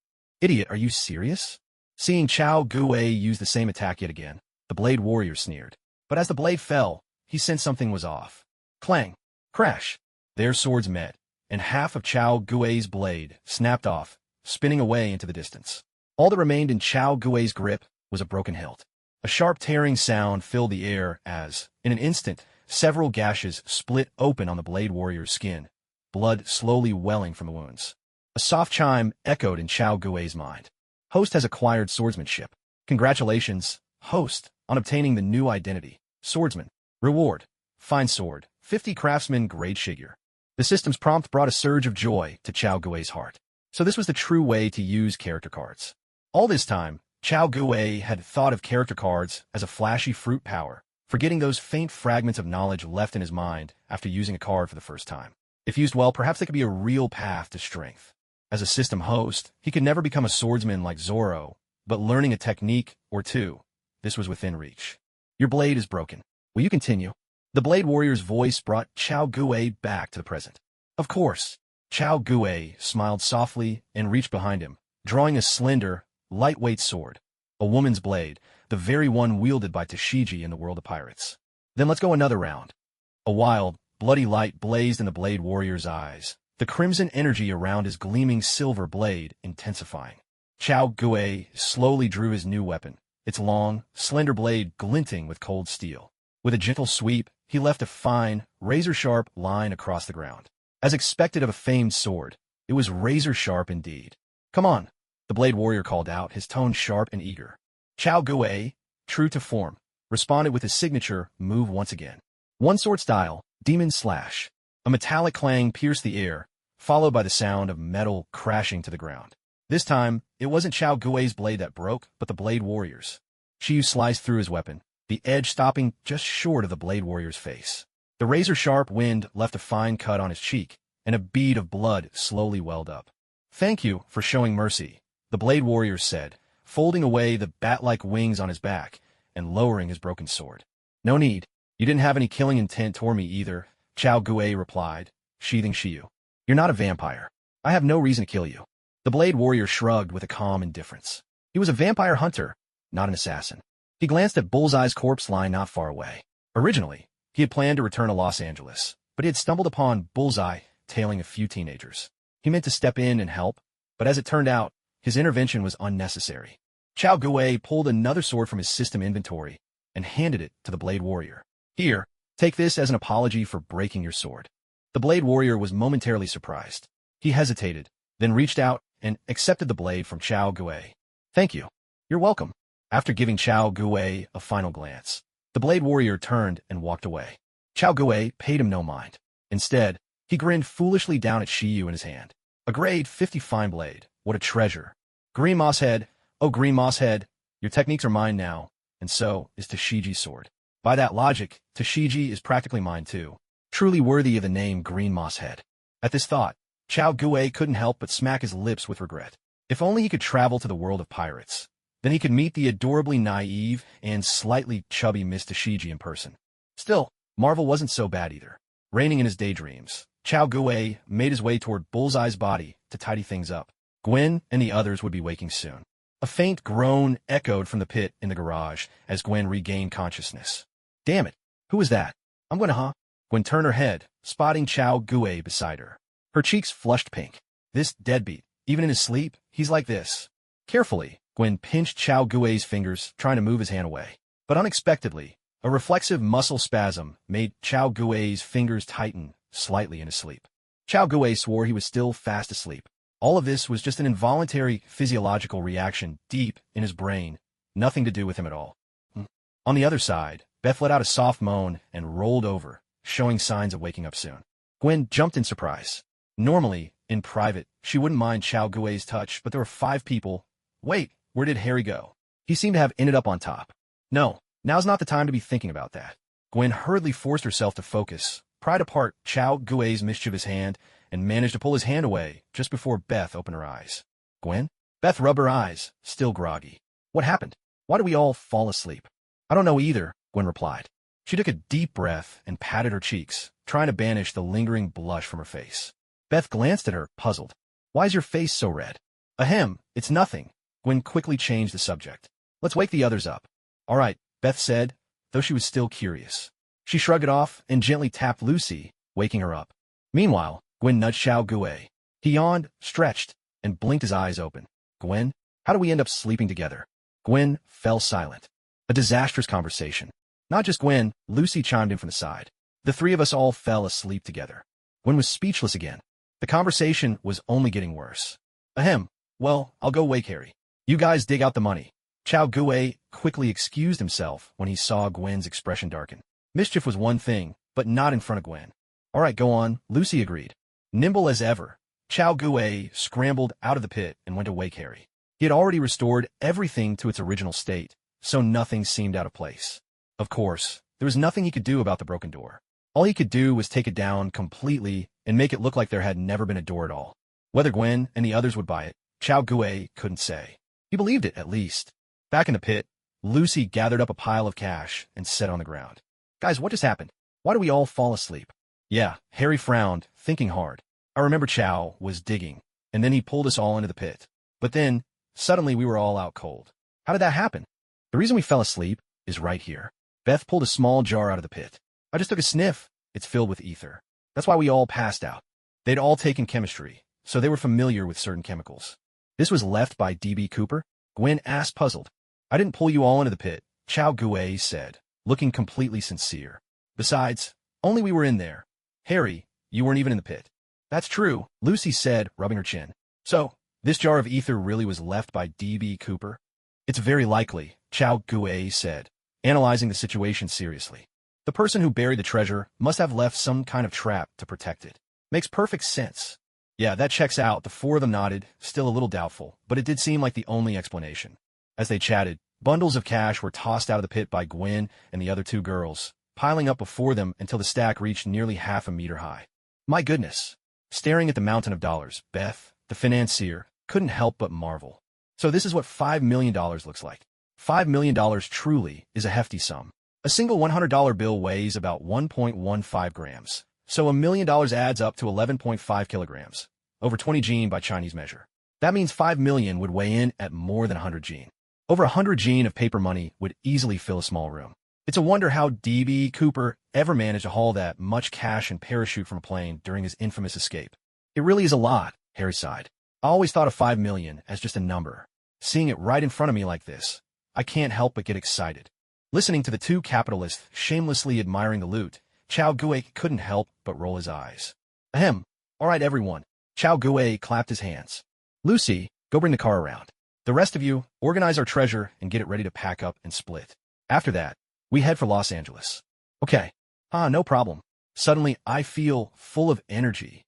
S1: "Idiot, are you serious?" Seeing Chao Gue use the same attack yet again, the Blade Warrior sneered. But as the blade fell, he sensed something was off. Clang! Crash! Their swords met, and half of Chao Gue's blade snapped off, spinning away into the distance. All that remained in Chao Gue's grip was a broken hilt. A sharp tearing sound filled the air as, in an instant, several gashes split open on the Blade Warrior's skin, blood slowly welling from the wounds. A soft chime echoed in Chao Gue's mind. Host has acquired swordsmanship. Congratulations, Host, on obtaining the new identity. Swordsman. Reward. Fine sword. 50 craftsman grade Shigur. The system's prompt brought a surge of joy to Chao Gue's heart. So this was the true way to use character cards. All this time, Chao Gue had thought of character cards as a flashy fruit power, forgetting those faint fragments of knowledge left in his mind after using a card for the first time. If used well, perhaps they could be a real path to strength. As a system host, he could never become a swordsman like Zoro, but learning a technique or two, this was within reach. "Your blade is broken. Will you continue?" The Blade Warrior's voice brought Chao Gue back to the present. "Of course." Chao Gue smiled softly and reached behind him, drawing a slender, lightweight sword. A woman's blade, the very one wielded by Tashigi in the world of pirates. "Then let's go another round." A wild, bloody light blazed in the Blade Warrior's eyes, the crimson energy around his gleaming silver blade intensifying. Chao Gue slowly drew his new weapon, its long, slender blade glinting with cold steel. With a gentle sweep, he left a fine, razor-sharp line across the ground. As expected of a famed sword, it was razor-sharp indeed. "Come on," the Blade Warrior called out, his tone sharp and eager. Chao Gue, true to form, responded with his signature move once again. One sword style, Demon Slash. A metallic clang pierced the air, followed by the sound of metal crashing to the ground. This time, it wasn't Chao Gue's blade that broke, but the Blade Warrior's. Chiyu sliced through his weapon, the edge stopping just short of the Blade Warrior's face. The razor-sharp wind left a fine cut on his cheek, and a bead of blood slowly welled up. "Thank you for showing mercy," the Blade Warrior said, folding away the bat-like wings on his back and lowering his broken sword. "No need. You didn't have any killing intent toward me either," Chao Guei replied, sheathing Shiyu. "You're not a vampire. I have no reason to kill you." The Blade Warrior shrugged with a calm indifference. He was a vampire hunter, not an assassin. He glanced at Bullseye's corpse lying not far away. Originally, he had planned to return to Los Angeles, but he had stumbled upon Bullseye tailing a few teenagers. He meant to step in and help, but as it turned out, his intervention was unnecessary. Chao Guei pulled another sword from his system inventory and handed it to the Blade Warrior. "Here, take this as an apology for breaking your sword." The Blade Warrior was momentarily surprised. He hesitated, then reached out and accepted the blade from Chao Guei. "Thank you. You're welcome." After giving Chao Guei a final glance, the Blade Warrior turned and walked away. Chao Guei paid him no mind. Instead, he grinned foolishly down at Shiyu in his hand. "A grade 50 fine blade. What a treasure. Green Moss Head. Oh, Green Moss Head, your techniques are mine now, and so is Tashiji's sword. By that logic, Tashiji is practically mine too. Truly worthy of the name Green Moss Head." At this thought, Chao Guei couldn't help but smack his lips with regret. If only he could travel to the world of pirates. Then he could meet the adorably naive and slightly chubby Miss Tashiji in person. Still, Marvel wasn't so bad either. Reigning in his daydreams, Chao Guei made his way toward Bullseye's body to tidy things up. Gwen and the others would be waking soon. A faint groan echoed from the pit in the garage as Gwen regained consciousness. "Damn it, who was that? I'm gonna, huh?" Gwen turned her head, spotting Chao Guei beside her. Her cheeks flushed pink. This deadbeat, even in his sleep, he's like this. Carefully, Gwen pinched Chao Guei's fingers, trying to move his hand away. But unexpectedly, a reflexive muscle spasm made Chao Guei's fingers tighten slightly in his sleep. Chao Guei swore he was still fast asleep. All of this was just an involuntary physiological reaction deep in his brain, nothing to do with him at all. On the other side, Beth let out a soft moan and rolled over, showing signs of waking up soon. Gwen jumped in surprise. Normally, in private, she wouldn't mind Chao Guei's touch, but there were 5 people. Wait, where did Harry go? He seemed to have ended up on top. No, now's not the time to be thinking about that. Gwen hurriedly forced herself to focus, pried apart Chao Guei's mischievous hand, and managed to pull his hand away just before Beth opened her eyes. "Gwen?" Beth rubbed her eyes, still groggy. "What happened? Why did we all fall asleep?" "I don't know either," Gwen replied. She took a deep breath and patted her cheeks, trying to banish the lingering blush from her face. Beth glanced at her, puzzled. "Why is your face so red?" "Ahem, it's nothing." Gwen quickly changed the subject. "Let's wake the others up." "All right," Beth said, though she was still curious. She shrugged it off and gently tapped Lucy, waking her up. Meanwhile, Gwen nudged Chao Guei. He yawned, stretched, and blinked his eyes open. "Gwen, how do we end up sleeping together?" Gwen fell silent. A disastrous conversation. Not just Gwen, Lucy chimed in from the side. "The 3 of us all fell asleep together." Gwen was speechless again. The conversation was only getting worse. "Ahem, well, I'll go wake Harry. You guys dig out the money." Chao Guei quickly excused himself when he saw Gwen's expression darken. Mischief was one thing, but not in front of Gwen. "All right, go on," Lucy agreed. Nimble as ever, Chao Guei scrambled out of the pit and went to wake Harry. He had already restored everything to its original state, so nothing seemed out of place. Of course, there was nothing he could do about the broken door. All he could do was take it down completely and make it look like there had never been a door at all. Whether Gwen and the others would buy it, Chao Guei couldn't say. He believed it, at least. Back in the pit, Lucy gathered up a pile of cash and set on the ground. "Guys, what just happened? Why do we all fall asleep?" "Yeah," Harry frowned, thinking hard. "I remember Chao was digging, and then he pulled us all into the pit. But then, suddenly we were all out cold. How did that happen?" "The reason we fell asleep is right here." Beth pulled a small jar out of the pit. "I just took a sniff. It's filled with ether. That's why we all passed out." They'd all taken chemistry, so they were familiar with certain chemicals. "This was left by D.B. Cooper?" Gwen asked, puzzled. "I didn't pull you all into the pit," Chao Guei said, looking completely sincere. "Besides, only we were in there. Harry, you weren't even in the pit." "That's true," Lucy said, rubbing her chin. "So, this jar of ether really was left by D.B. Cooper?" "It's very likely," Chao Guei said, analyzing the situation seriously. "The person who buried the treasure must have left some kind of trap to protect it. Makes perfect sense." "Yeah, that checks out," the 4 of them nodded, still a little doubtful, but it did seem like the only explanation. As they chatted, bundles of cash were tossed out of the pit by Gwen and the other 2 girls, piling up before them until the stack reached nearly half a meter high. My goodness! Staring at the mountain of dollars, Beth, the financier, couldn't help but marvel. So this is what $5 million looks like. $5 million truly is a hefty sum. A single $100 bill weighs about 1.15 grams, so $1 million adds up to 11.5 kilograms, over 20 gene by Chinese measure. That means 5 million would weigh in at more than 100 gene. Over 100 gene of paper money would easily fill a small room. It's a wonder how D.B. Cooper ever managed to haul that much cash and parachute from a plane during his infamous escape. It really is a lot, Harry sighed. I always thought of 5 million as just a number. Seeing it right in front of me like this, I can't help but get excited. Listening to the two capitalists shamelessly admiring the loot, Chow Gui couldn't help but roll his eyes. Ahem. All right, everyone. Chow Gui clapped his hands. Lucy, go bring the car around. The rest of you, organize our treasure and get it ready to pack up and split. After that, we head for Los Angeles. Okay. No problem. Suddenly, I feel full of energy.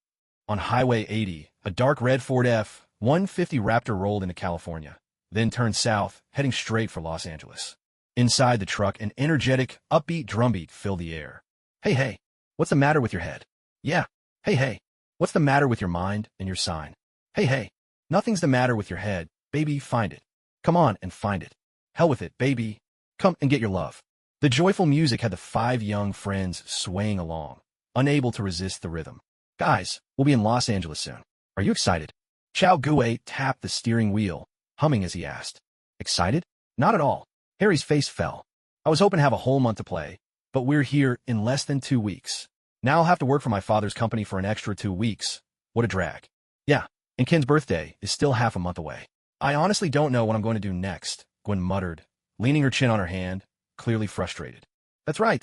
S1: On Highway 80, a dark red Ford F-150 Raptor rolled into California, then turned south, heading straight for Los Angeles. Inside the truck, an energetic, upbeat drumbeat filled the air. Hey, what's the matter with your head? Yeah. Hey, what's the matter with your mind and your sign? Hey, nothing's the matter with your head, baby, find it. Come on and find it. Hell with it, baby. Come and get your love. The joyful music had the 5 young friends swaying along, unable to resist the rhythm. Guys, we'll be in Los Angeles soon. Are you excited? Chow Gui tapped the steering wheel, humming as he asked. Excited? Not at all. Harry's face fell. I was hoping to have a whole month to play, but we're here in less than 2 weeks. Now I'll have to work for my father's company for an extra 2 weeks. What a drag. Yeah, and Ken's birthday is still half a month away. I honestly don't know what I'm going to do next, Gwen muttered, leaning her chin on her hand, clearly frustrated. That's right.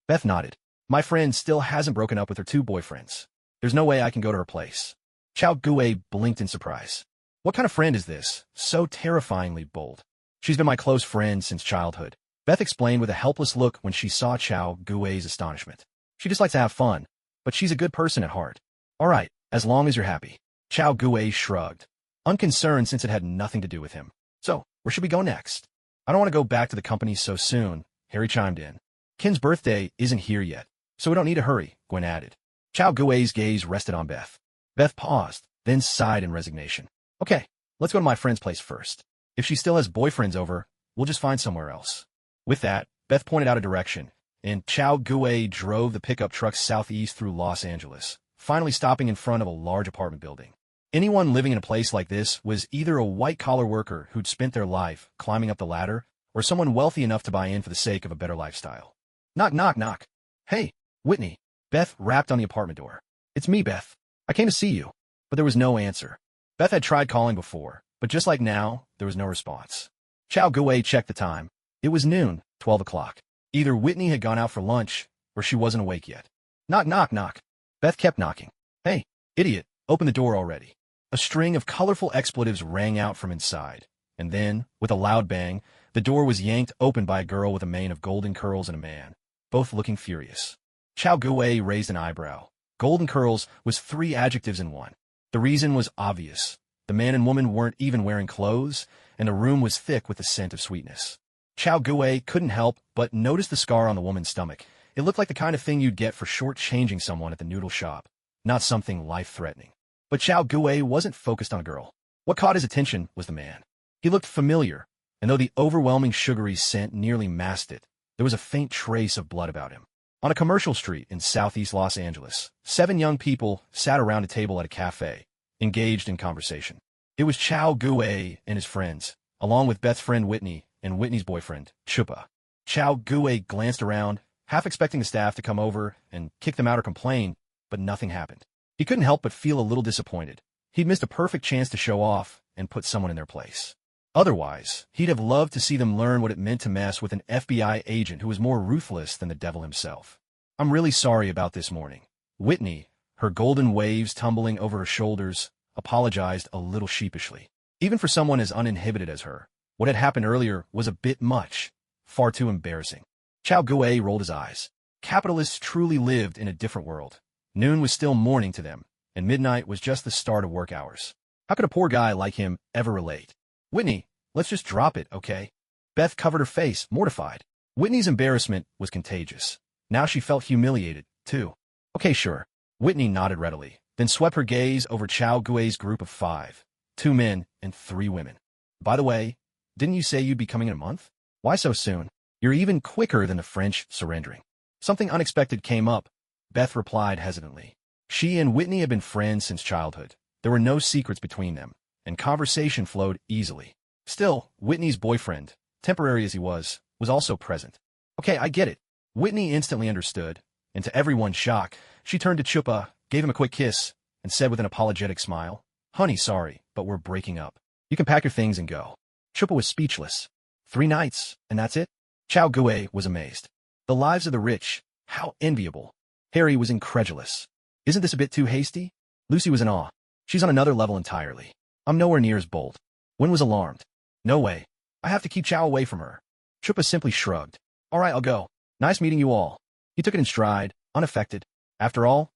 S1: Beth nodded. My friend still hasn't broken up with her 2 boyfriends. There's no way I can go to her place. Chow Gui blinked in surprise. What kind of friend is this, so terrifyingly bold? She's been my close friend since childhood, Beth explained with a helpless look when she saw Chow Gui's astonishment. She just likes to have fun, but she's a good person at heart. All right, as long as you're happy. Chow Gui shrugged, unconcerned since it had nothing to do with him. So, where should we go next? I don't want to go back to the company so soon, Harry chimed in. Ken's birthday isn't here yet, so we don't need to hurry, Gwen added. Chow Gui's gaze rested on Beth. Beth paused, then sighed in resignation. Okay, let's go to my friend's place first. If she still has boyfriends over, we'll just find somewhere else. With that, Beth pointed out a direction, and Chow Gui drove the pickup truck southeast through Los Angeles, finally stopping in front of a large apartment building. Anyone living in a place like this was either a white-collar worker who'd spent their life climbing up the ladder, or someone wealthy enough to buy in for the sake of a better lifestyle. Knock, knock, knock. Hey, Whitney. Beth rapped on the apartment door. It's me, Beth. I came to see you. But there was no answer. Beth had tried calling before, but just like now, there was no response. Chow Gui checked the time. It was noon, 12 o'clock. Either Whitney had gone out for lunch, or she wasn't awake yet. Knock, knock, knock. Beth kept knocking. Hey, idiot, open the door already. A string of colorful expletives rang out from inside, and then, with a loud bang, the door was yanked open by a girl with a mane of golden curls and a man, both looking furious. Chow Gui raised an eyebrow. Golden curls was 3 adjectives in one. The reason was obvious. The man and woman weren't even wearing clothes, and the room was thick with the scent of sweetness. Chow Gui couldn't help but notice the scar on the woman's stomach. It looked like the kind of thing you'd get for short-changing someone at the noodle shop, not something life-threatening. But Chow Gui wasn't focused on a girl. What caught his attention was the man. He looked familiar, and though the overwhelming sugary scent nearly masked it, there was a faint trace of blood about him. On a commercial street in southeast Los Angeles, 7 young people sat around a table at a cafe, engaged in conversation. It was Chow Gui and his friends, along with Beth's friend Whitney and Whitney's boyfriend, Chupa. Chow Gui glanced around, half expecting the staff to come over and kick them out or complain, but nothing happened. He couldn't help but feel a little disappointed. He'd missed a perfect chance to show off and put someone in their place. Otherwise, he'd have loved to see them learn what it meant to mess with an FBI agent who was more ruthless than the devil himself. I'm really sorry about this morning. Whitney, her golden waves tumbling over her shoulders, apologized a little sheepishly. Even for someone as uninhibited as her, what had happened earlier was a bit much, far too embarrassing. Chow Gui rolled his eyes. Capitalists truly lived in a different world. Noon was still morning to them, and midnight was just the start of work hours. How could a poor guy like him ever relate? Whitney, let's just drop it, okay? Beth covered her face, mortified. Whitney's embarrassment was contagious. Now she felt humiliated, too. Okay, sure. Whitney nodded readily, then swept her gaze over Chao Gui's group of 5, 2 men and 3 women. By the way, didn't you say you'd be coming in a month? Why so soon? You're even quicker than the French surrendering. Something unexpected came up, Beth replied hesitantly. She and Whitney had been friends since childhood. There were no secrets between them, and conversation flowed easily. Still, Whitney's boyfriend, temporary as he was also present. Okay, I get it. Whitney instantly understood, and to everyone's shock, she turned to Chupa, gave him a quick kiss, and said with an apologetic smile, "Honey, sorry, but we're breaking up. You can pack your things and go." Chupa was speechless. 3 nights, and that's it? Chao Gui was amazed. The lives of the rich, how enviable. Harry was incredulous. Isn't this a bit too hasty? Lucy was in awe. She's on another level entirely. I'm nowhere near as bold. Gwen was alarmed. No way. I have to keep Chao away from her. Chupa simply shrugged. All right, I'll go. Nice meeting you all. He took it in stride, unaffected. After all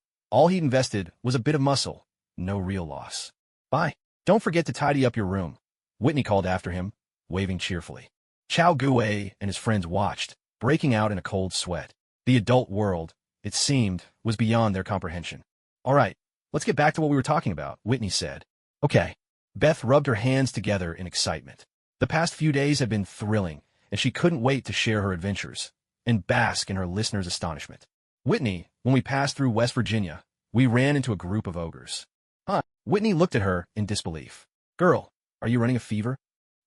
S1: he'd invested was a bit of muscle. No real loss. Bye. Don't forget to tidy up your room, Whitney called after him, waving cheerfully. Chao Gui and his friends watched, breaking out in a cold sweat. The adult world, it seemed, was beyond their comprehension. All right, let's get back to what we were talking about, Whitney said. Okay. Beth rubbed her hands together in excitement. The past few days had been thrilling, and she couldn't wait to share her adventures and bask in her listeners' astonishment. Whitney, when we passed through West Virginia, we ran into a group of ogres. Huh? Whitney looked at her in disbelief. Girl, are you running a fever?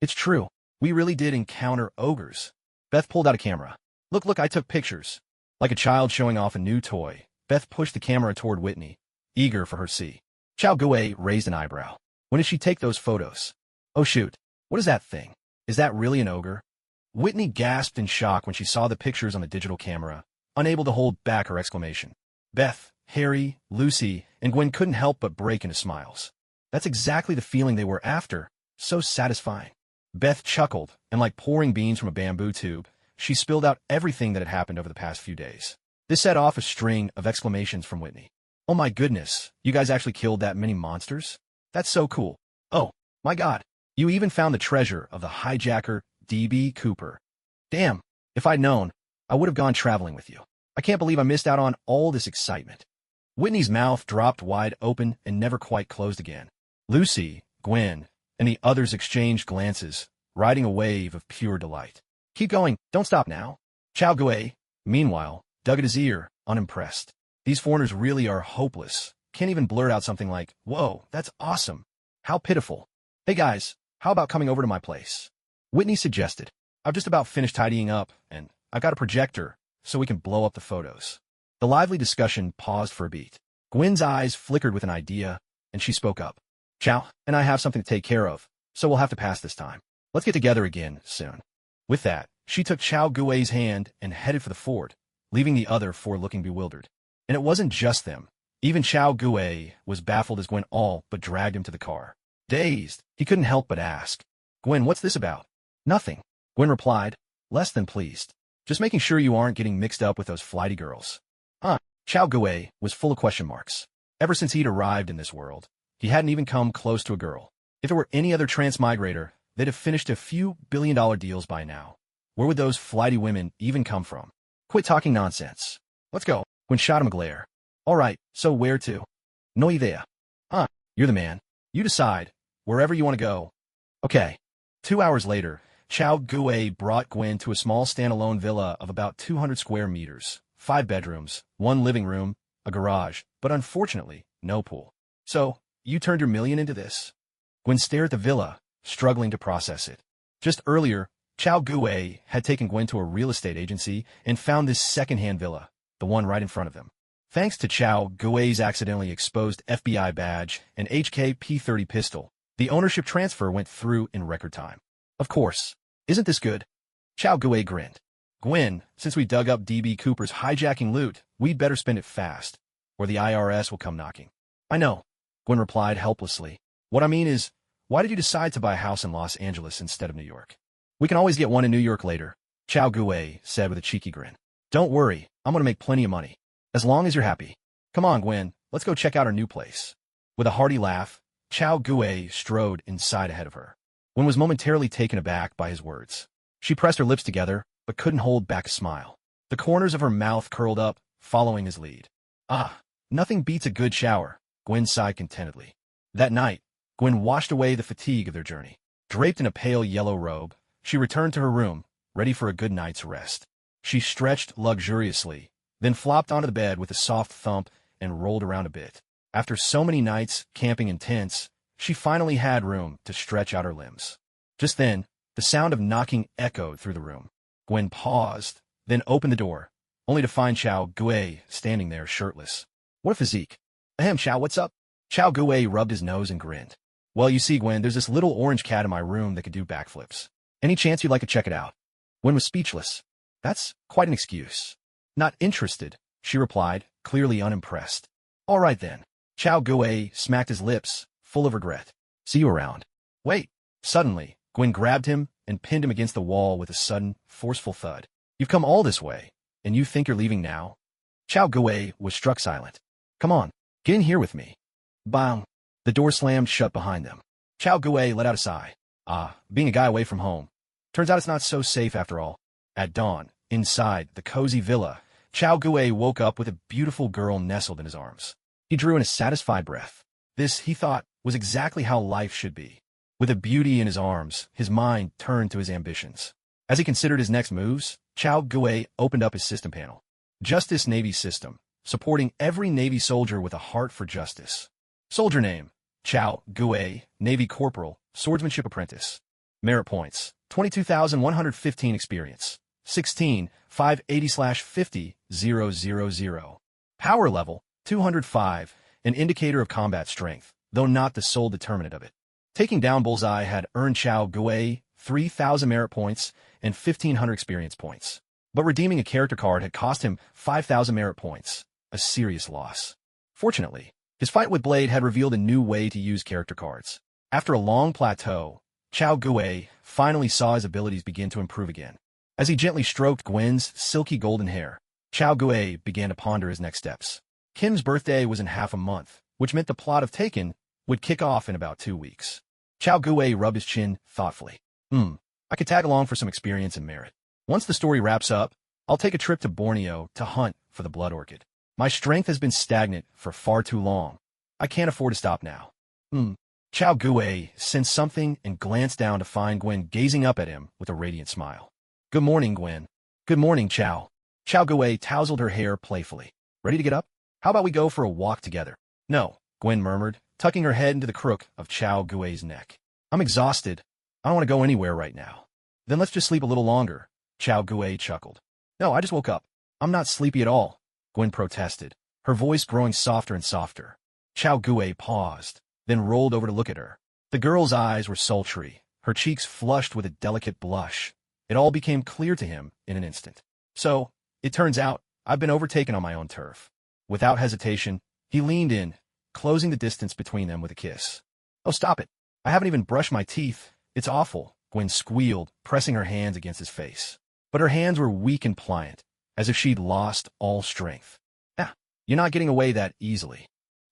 S1: It's true. We really did encounter ogres. Beth pulled out a camera. Look, I took pictures. Like a child showing off a new toy, Beth pushed the camera toward Whitney, eager for her to see. Chao Gui raised an eyebrow. When did she take those photos? Oh shoot, what is that thing? Is that really an ogre? Whitney gasped in shock when she saw the pictures on the digital camera, unable to hold back her exclamation. Beth, Harry, Lucy, and Gwen couldn't help but break into smiles. That's exactly the feeling they were after. So satisfying. Beth chuckled, and like pouring beans from a bamboo tube, she spilled out everything that had happened over the past few days. This set off a string of exclamations from Whitney. Oh my goodness, you guys actually killed that many monsters? That's so cool. Oh, my God. You even found the treasure of the hijacker, D.B. Cooper. Damn, if I'd known, I would have gone traveling with you. I can't believe I missed out on all this excitement. Whitney's mouth dropped wide open and never quite closed again. Lucy, Gwen, and the others exchanged glances, riding a wave of pure delight. Keep going, don't stop now. Chao Gui, meanwhile, dug at his ear, unimpressed. These foreigners really are hopeless. Can't even blurt out something like, whoa, that's awesome. How pitiful. Hey guys, how about coming over to my place? Whitney suggested. I've just about finished tidying up, and I've got a projector, so we can blow up the photos. The lively discussion paused for a beat. Gwen's eyes flickered with an idea, and she spoke up. Chao and I have something to take care of, so we'll have to pass this time. Let's get together again soon. With that, she took Chao Gui's hand and headed for the fort, leaving the other 4 looking bewildered. And it wasn't just them. Even Chao Gui was baffled as Gwen all but dragged him to the car. Dazed, he couldn't help but ask, Gwen, what's this about? Nothing, Gwen replied, less than pleased. Just making sure you aren't getting mixed up with those flighty girls. Huh? Chao Gui was full of question marks. Ever since he'd arrived in this world, he hadn't even come close to a girl. If there were any other transmigrator, they'd have finished a few billion-dollar deals by now. Where would those flighty women even come from? Quit talking nonsense. Let's go. Gwen shot him a glare. All right, so where to? No idea. Huh? You're the man. You decide. Wherever you want to go. Okay. 2 hours later, Chao Gui brought Gwen to a small standalone villa of about 200 square meters, 5 bedrooms, 1 living room, a garage, but unfortunately, no pool. So, you turned your million into this? Gwen stared at the villa, struggling to process it. Just earlier, Chao Gui had taken Gwen to a real estate agency and found this second-hand villa, the one right in front of them. Thanks to Chao Gui's accidentally exposed FBI badge and HK P30 pistol, the ownership transfer went through in record time. Of course. Isn't this good? Chao Gui grinned. Gwen, since we dug up D.B. Cooper's hijacking loot, we'd better spend it fast, or the IRS will come knocking. I know, Gwen replied helplessly. What I mean is, why did you decide to buy a house in Los Angeles instead of New York? We can always get one in New York later, Chao Gui said with a cheeky grin. Don't worry, I'm going to make plenty of money. As long as you're happy. Come on, Gwen, let's go check out our new place. With a hearty laugh, Chao Gui strode inside ahead of her. Gwen was momentarily taken aback by his words. She pressed her lips together, but couldn't hold back a smile. the corners of her mouth curled up, following his lead. Ah, nothing beats a good shower, Gwen sighed contentedly. That night, Gwen washed away the fatigue of their journey. Draped in a pale yellow robe, she returned to her room, ready for a good night's rest. She stretched luxuriously, then flopped onto the bed with a soft thump and rolled around a bit. After so many nights camping in tents, she finally had room to stretch out her limbs. Just then, the sound of knocking echoed through the room. Gwen paused, then opened the door, only to find Chao Gui standing there shirtless. What a physique. Ahem, Chao, what's up? Chao Gui rubbed his nose and grinned. Well, you see, Gwen, there's this little orange cat in my room that could do backflips. Any chance you'd like to check it out? Gwen was speechless. That's quite an excuse. Not interested, she replied, clearly unimpressed. All right then. Chao Gui smacked his lips, full of regret. See you around. Wait. Suddenly, Gwen grabbed him and pinned him against the wall with a sudden, forceful thud. You've come all this way, and you think you're leaving now? Chao Gui was struck silent. Come on, get in here with me. Bang. The door slammed shut behind them. Chao Gui let out a sigh. Being a guy away from home. Turns out it's not so safe after all. At dawn, inside the cozy villa, Chao Gui woke up with a beautiful girl nestled in his arms. He drew in a satisfied breath. This, he thought, was exactly how life should be. With a beauty in his arms, his mind turned to his ambitions. As he considered his next moves, Chao Gui opened up his system panel. Justice Navy System, supporting every Navy soldier with a heart for justice. Soldier name, Chao Gui, Navy Corporal, Swordsmanship Apprentice. Merit points, 22,115 experience. 16, 580/50,000. Power level, 205, an indicator of combat strength, though not the sole determinant of it. Taking down Bullseye had earned Chao Gui 3,000 merit points and 1,500 experience points. But redeeming a character card had cost him 5,000 merit points, a serious loss. Fortunately, his fight with Blade had revealed a new way to use character cards. After a long plateau, Chao Gui finally saw his abilities begin to improve again. As he gently stroked Gwen's silky golden hair, Chao Gui began to ponder his next steps. Kim's birthday was in half a month, which meant the plot of Taken would kick off in about 2 weeks. Chao Gui rubbed his chin thoughtfully. I could tag along for some experience and merit. Once the story wraps up, I'll take a trip to Borneo to hunt for the blood orchid. My strength has been stagnant for far too long. I can't afford to stop now. Chao Gui sensed something and glanced down to find Gwen gazing up at him with a radiant smile. Good morning, Gwen. Good morning, Chao. Chao Gui tousled her hair playfully. Ready to get up? How about we go for a walk together? No, Gwen murmured, tucking her head into the crook of Chao Gui's neck. I'm exhausted. I don't want to go anywhere right now. Then let's just sleep a little longer, Chao Gui chuckled. No, I just woke up. I'm not sleepy at all, Gwen protested, her voice growing softer and softer. Chao Gui paused, then rolled over to look at her. The girl's eyes were sultry, her cheeks flushed with a delicate blush. It all became clear to him in an instant. So, it turns out, I've been overtaken on my own turf. Without hesitation, he leaned in, closing the distance between them with a kiss. Oh, stop it. I haven't even brushed my teeth. It's awful, Gwen squealed, pressing her hands against his face. But her hands were weak and pliant, as if she'd lost all strength. You're not getting away that easily.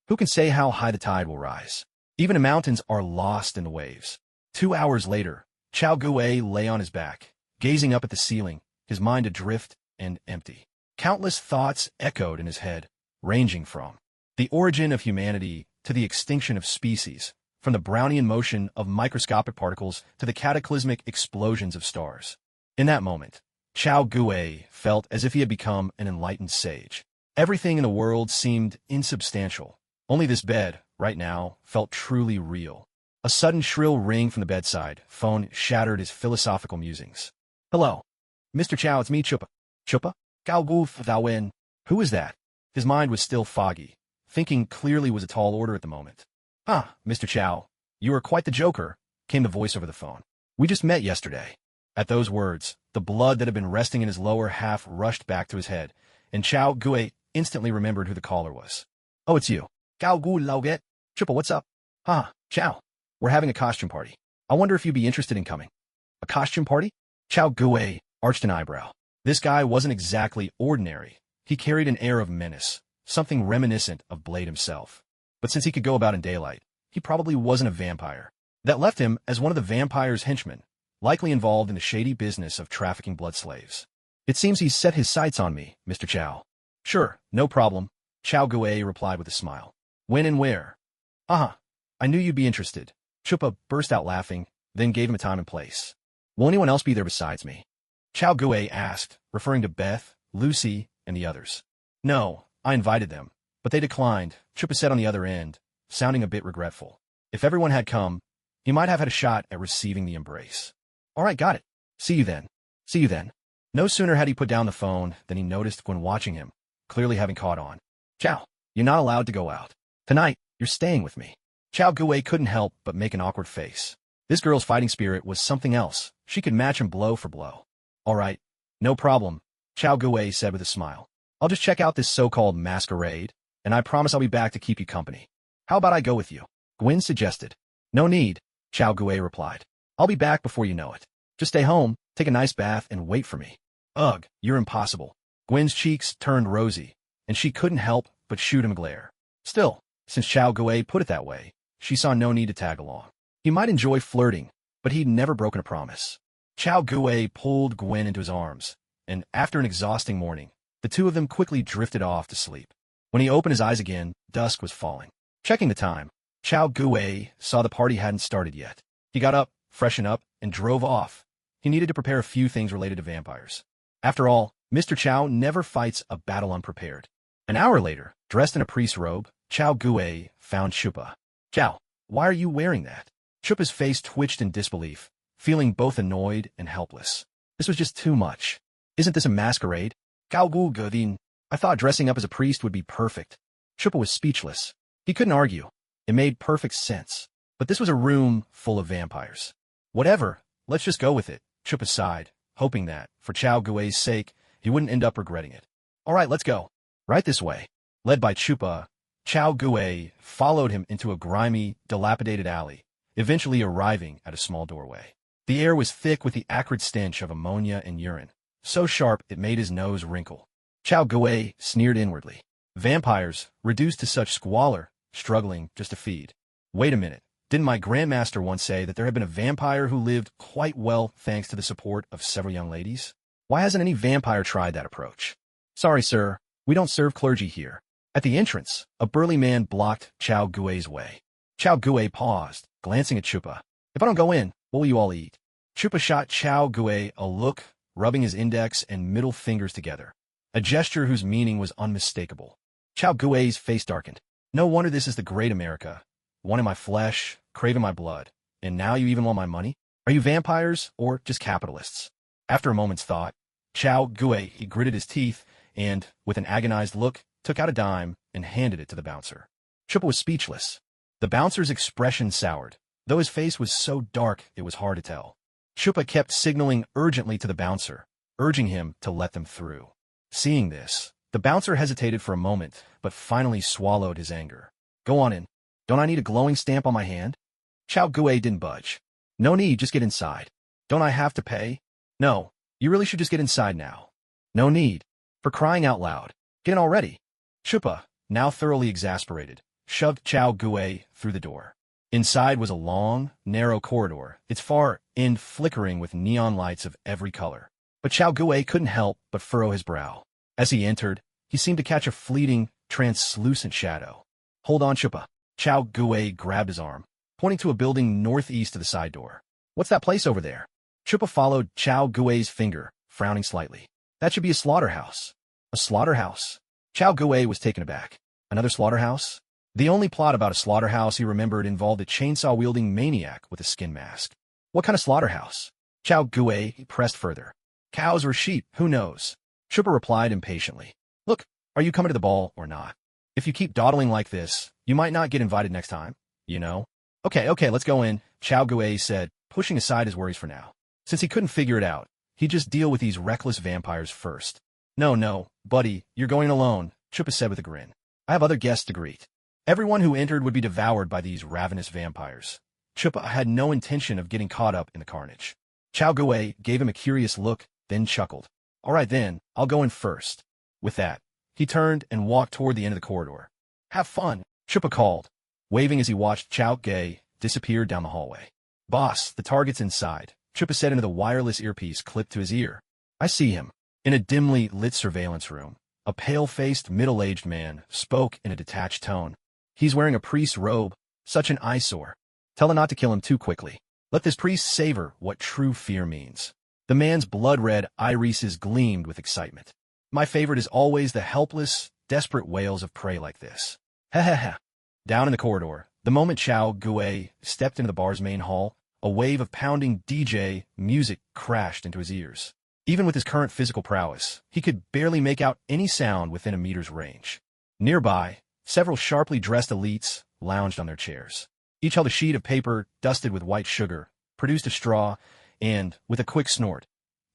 S1: Who can say how high the tide will rise? Even the mountains are lost in the waves. 2 hours later, Chao Gui lay on his back, gazing up at the ceiling, his mind adrift and empty. Countless thoughts echoed in his head, ranging from the origin of humanity to the extinction of species, from the Brownian motion of microscopic particles to the cataclysmic explosions of stars. In that moment, Chao Gui felt as if he had become an enlightened sage. Everything in the world seemed insubstantial. Only this bed, right now, felt truly real. A sudden shrill ring from the bedside phone shattered his philosophical musings. Hello. Mr. Chao, it's me, Chupa. Chupa? Gao Guf Thou Wen. Who is that? His mind was still foggy. Thinking clearly was a tall order at the moment. Mr. Chao, you are quite the joker, came the voice over the phone. We just met yesterday. At those words, the blood that had been resting in his lower half rushed back to his head, and Chao Gui instantly remembered who the caller was. Oh, it's you. Gao Gu Lao Get. Chupa, what's up? Chao. We're having a costume party. I wonder if you'd be interested in coming. A costume party? Chao Gui arched an eyebrow. This guy wasn't exactly ordinary. He carried an air of menace, something reminiscent of Blade himself. But since he could go about in daylight, he probably wasn't a vampire. That left him as one of the vampire's henchmen, likely involved in the shady business of trafficking blood slaves. It seems he's set his sights on me, Mr. Chow. Sure, no problem, Chow Gue replied with a smile. When and where? I knew you'd be interested. Chupa burst out laughing, then gave him a time and place. Will anyone else be there besides me? Chow Gue asked, referring to Beth, Lucy, and the others. No, I invited them, but they declined, Chupa said on the other end, sounding a bit regretful. If everyone had come, he might have had a shot at receiving the embrace. All right, got it. See you then. See you then. No sooner had he put down the phone than he noticed Gwen watching him, clearly having caught on. Chow, you're not allowed to go out. Tonight, you're staying with me. Chow Gue couldn't help but make an awkward face. This girl's fighting spirit was something else. She could match him blow for blow. All right, no problem, Chow Gue said with a smile. I'll just check out this so-called masquerade, and I promise I'll be back to keep you company. How about I go with you? Gwen suggested. No need, Chow Gue replied. I'll be back before you know it. Just stay home, take a nice bath, and wait for me. Ugh, you're impossible. Gwen's cheeks turned rosy, and she couldn't help but shoot him a glare. Still, since Chow Gue put it that way, she saw no need to tag along. He might enjoy flirting, but he'd never broken a promise. Chow Gue pulled Gwen into his arms, and after an exhausting morning, the two of them quickly drifted off to sleep. When he opened his eyes again, dusk was falling. Checking the time, Chow Gue saw the party hadn't started yet. He got up, freshened up, and drove off. He needed to prepare a few things related to vampires. After all, Mr. Chow never fights a battle unprepared. An hour later, dressed in a priest's robe, Chow Gue found Chupa. Chow, why are you wearing that? Chupa's face twitched in disbelief, feeling both annoyed and helpless. This was just too much. Isn't this a masquerade? Gao Gu Godin. I thought dressing up as a priest would be perfect. Chupa was speechless. He couldn't argue. It made perfect sense. But this was a room full of vampires. Whatever, let's just go with it, Chupa sighed, hoping that, for Chow Gue's sake, he wouldn't end up regretting it. All right, let's go. Right this way. Led by Chupa, Chow Gue followed him into a grimy, dilapidated alley, eventually arriving at a small doorway. The air was thick with the acrid stench of ammonia and urine, so sharp it made his nose wrinkle. Chow Gue sneered inwardly. Vampires, reduced to such squalor, struggling just to feed. Wait a minute, didn't my grandmaster once say that there had been a vampire who lived quite well thanks to the support of several young ladies? Why hasn't any vampire tried that approach? Sorry, sir, we don't serve clergy here. At the entrance, a burly man blocked Chow Gue's way. Chow Gue paused, glancing at Chupa. If I don't go in, what will you all eat? Chupa shot Chow Gue a look, rubbing his index and middle fingers together, a gesture whose meaning was unmistakable. Chow Gue's face darkened. No wonder this is the great America. Wanting my flesh, craving my blood, and now you even want my money? Are you vampires or just capitalists? After a moment's thought, Chow Gue gritted his teeth and, with an agonized look, took out a dime and handed it to the bouncer. Chupa was speechless. The bouncer's expression soured, though his face was so dark it was hard to tell. Chupa kept signaling urgently to the bouncer, urging him to let them through. Seeing this, the bouncer hesitated for a moment, but finally swallowed his anger. Go on in. Don't I need a glowing stamp on my hand? Chow Gue didn't budge. No need, just get inside. Don't I have to pay? No, you really should just get inside now. No need. For crying out loud. Get in already. Chupa, now thoroughly exasperated, shoved Chow Gue through the door. Inside was a long, narrow corridor, its far end flickering with neon lights of every color. But Chow Gue couldn't help but furrow his brow. As he entered, he seemed to catch a fleeting, translucent shadow. Hold on, Chupa. Chow Gue grabbed his arm, pointing to a building northeast of the side door. What's that place over there? Chupa followed Chow Gue's finger, frowning slightly. That should be a slaughterhouse. A slaughterhouse? Chow Gue was taken aback. Another slaughterhouse? The only plot about a slaughterhouse he remembered involved a chainsaw-wielding maniac with a skin mask. What kind of slaughterhouse? Chow Gue pressed further. Cows or sheep, who knows? Chupa replied impatiently. Look, are you coming to the ball or not? If you keep dawdling like this, you might not get invited next time, you know? Okay, let's go in, Chow Gue said, pushing aside his worries for now. Since he couldn't figure it out, he'd just deal with these reckless vampires first. No, buddy, you're going alone, Chupa said with a grin. I have other guests to greet. Everyone who entered would be devoured by these ravenous vampires. Chupa had no intention of getting caught up in the carnage. Chow Gue gave him a curious look, then chuckled. All right then, I'll go in first. With that, he turned and walked toward the end of the corridor. Have fun, Chupa called, waving as he watched Chow Gue disappear down the hallway. Boss, the target's inside, Chupa said into the wireless earpiece clipped to his ear. I see him. In a dimly lit surveillance room, a pale-faced, middle-aged man spoke in a detached tone. He's wearing a priest's robe, such an eyesore. Tell her not to kill him too quickly. Let this priest savor what true fear means. The man's blood-red irises gleamed with excitement. My favorite is always the helpless, desperate wails of prey like this. Ha ha ha. Down in the corridor, the moment Chao Gue stepped into the bar's main hall, a wave of pounding DJ music crashed into his ears. Even with his current physical prowess, he could barely make out any sound within a meter's range. Nearby, several sharply dressed elites lounged on their chairs. Each held a sheet of paper dusted with white sugar, produced a straw, and, with a quick snort,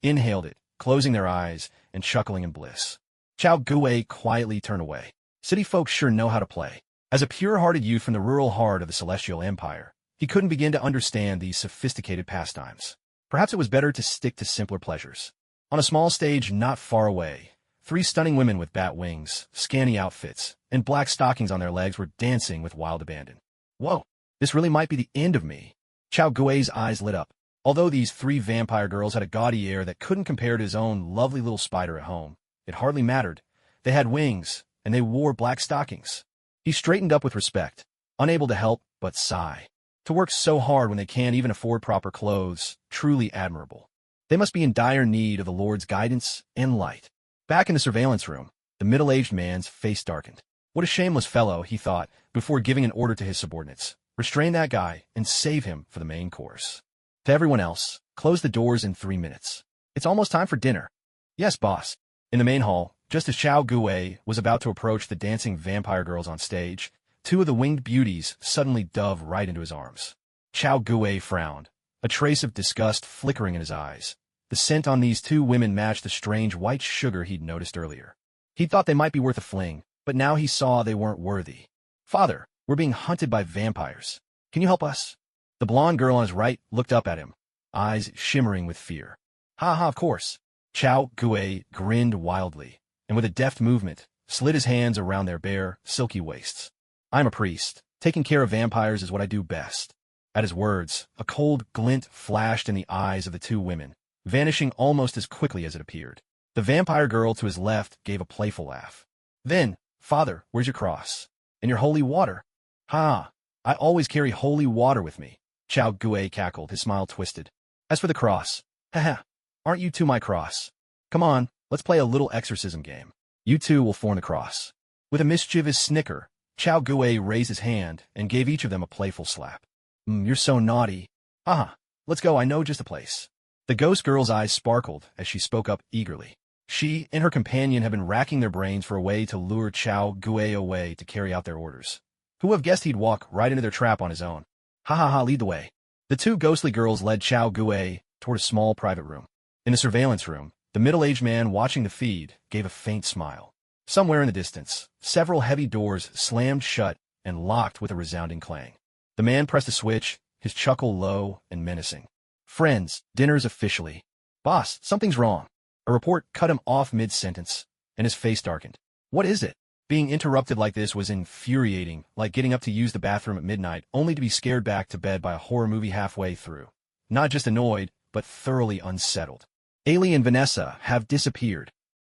S1: inhaled it, closing their eyes and chuckling in bliss. Chao Gue quietly turned away. City folks sure know how to play. As a pure-hearted youth from the rural heart of the Celestial Empire, he couldn't begin to understand these sophisticated pastimes. Perhaps it was better to stick to simpler pleasures. On a small stage not far away, 3 stunning women with bat wings, scanty outfits, and black stockings on their legs were dancing with wild abandon. Whoa, this really might be the end of me. Chao Gui's eyes lit up. Although these 3 vampire girls had a gaudy air that couldn't compare to his own lovely little spider at home, it hardly mattered. They had wings, and they wore black stockings. He straightened up with respect, unable to help but sigh. To work so hard when they can't even afford proper clothes, truly admirable. They must be in dire need of the Lord's guidance and light. Back in the surveillance room, the middle-aged man's face darkened. What a shameless fellow, he thought, before giving an order to his subordinates. Restrain that guy and save him for the main course. To everyone else, close the doors in 3 minutes. It's almost time for dinner. Yes, boss. In the main hall, just as Chao Gue was about to approach the dancing vampire girls on stage, 2 of the winged beauties suddenly dove right into his arms. Chao Gue frowned, a trace of disgust flickering in his eyes. The scent on these 2 women matched the strange white sugar he'd noticed earlier. He thought they might be worth a fling, but now he saw they weren't worthy. Father, we're being hunted by vampires. Can you help us? The blonde girl on his right looked up at him, eyes shimmering with fear. Ha ha, of course. Chao Gue grinned wildly, and with a deft movement, slid his hands around their bare, silky waists. I'm a priest. Taking care of vampires is what I do best. At his words, a cold glint flashed in the eyes of the 2 women, vanishing almost as quickly as it appeared. The vampire girl to his left gave a playful laugh. Then, Father, where's your cross? And your holy water? Ha! I always carry holy water with me. Chao Gue cackled, his smile twisted. As for the cross, haha, aren't you 2 my cross? Come on, let's play a little exorcism game. You 2 will form the cross. With a mischievous snicker, Chao Gue raised his hand and gave each of them a playful slap. You're so naughty. Haha, let's go, I know just a place. The ghost girl's eyes sparkled as she spoke up eagerly. She and her companion had been racking their brains for a way to lure Chao Gue away to carry out their orders. Who would have guessed he'd walk right into their trap on his own? Ha ha ha, lead the way. The 2 ghostly girls led Chao Gue toward a small private room. In the surveillance room, the middle-aged man watching the feed gave a faint smile. Somewhere in the distance, several heavy doors slammed shut and locked with a resounding clang. The man pressed a switch, his chuckle low and menacing. Friends, dinner's officially. Boss, something's wrong. A report cut him off mid-sentence, and his face darkened. What is it? Being interrupted like this was infuriating, like getting up to use the bathroom at midnight, only to be scared back to bed by a horror movie halfway through. Not just annoyed, but thoroughly unsettled. Ailey and Vanessa have disappeared.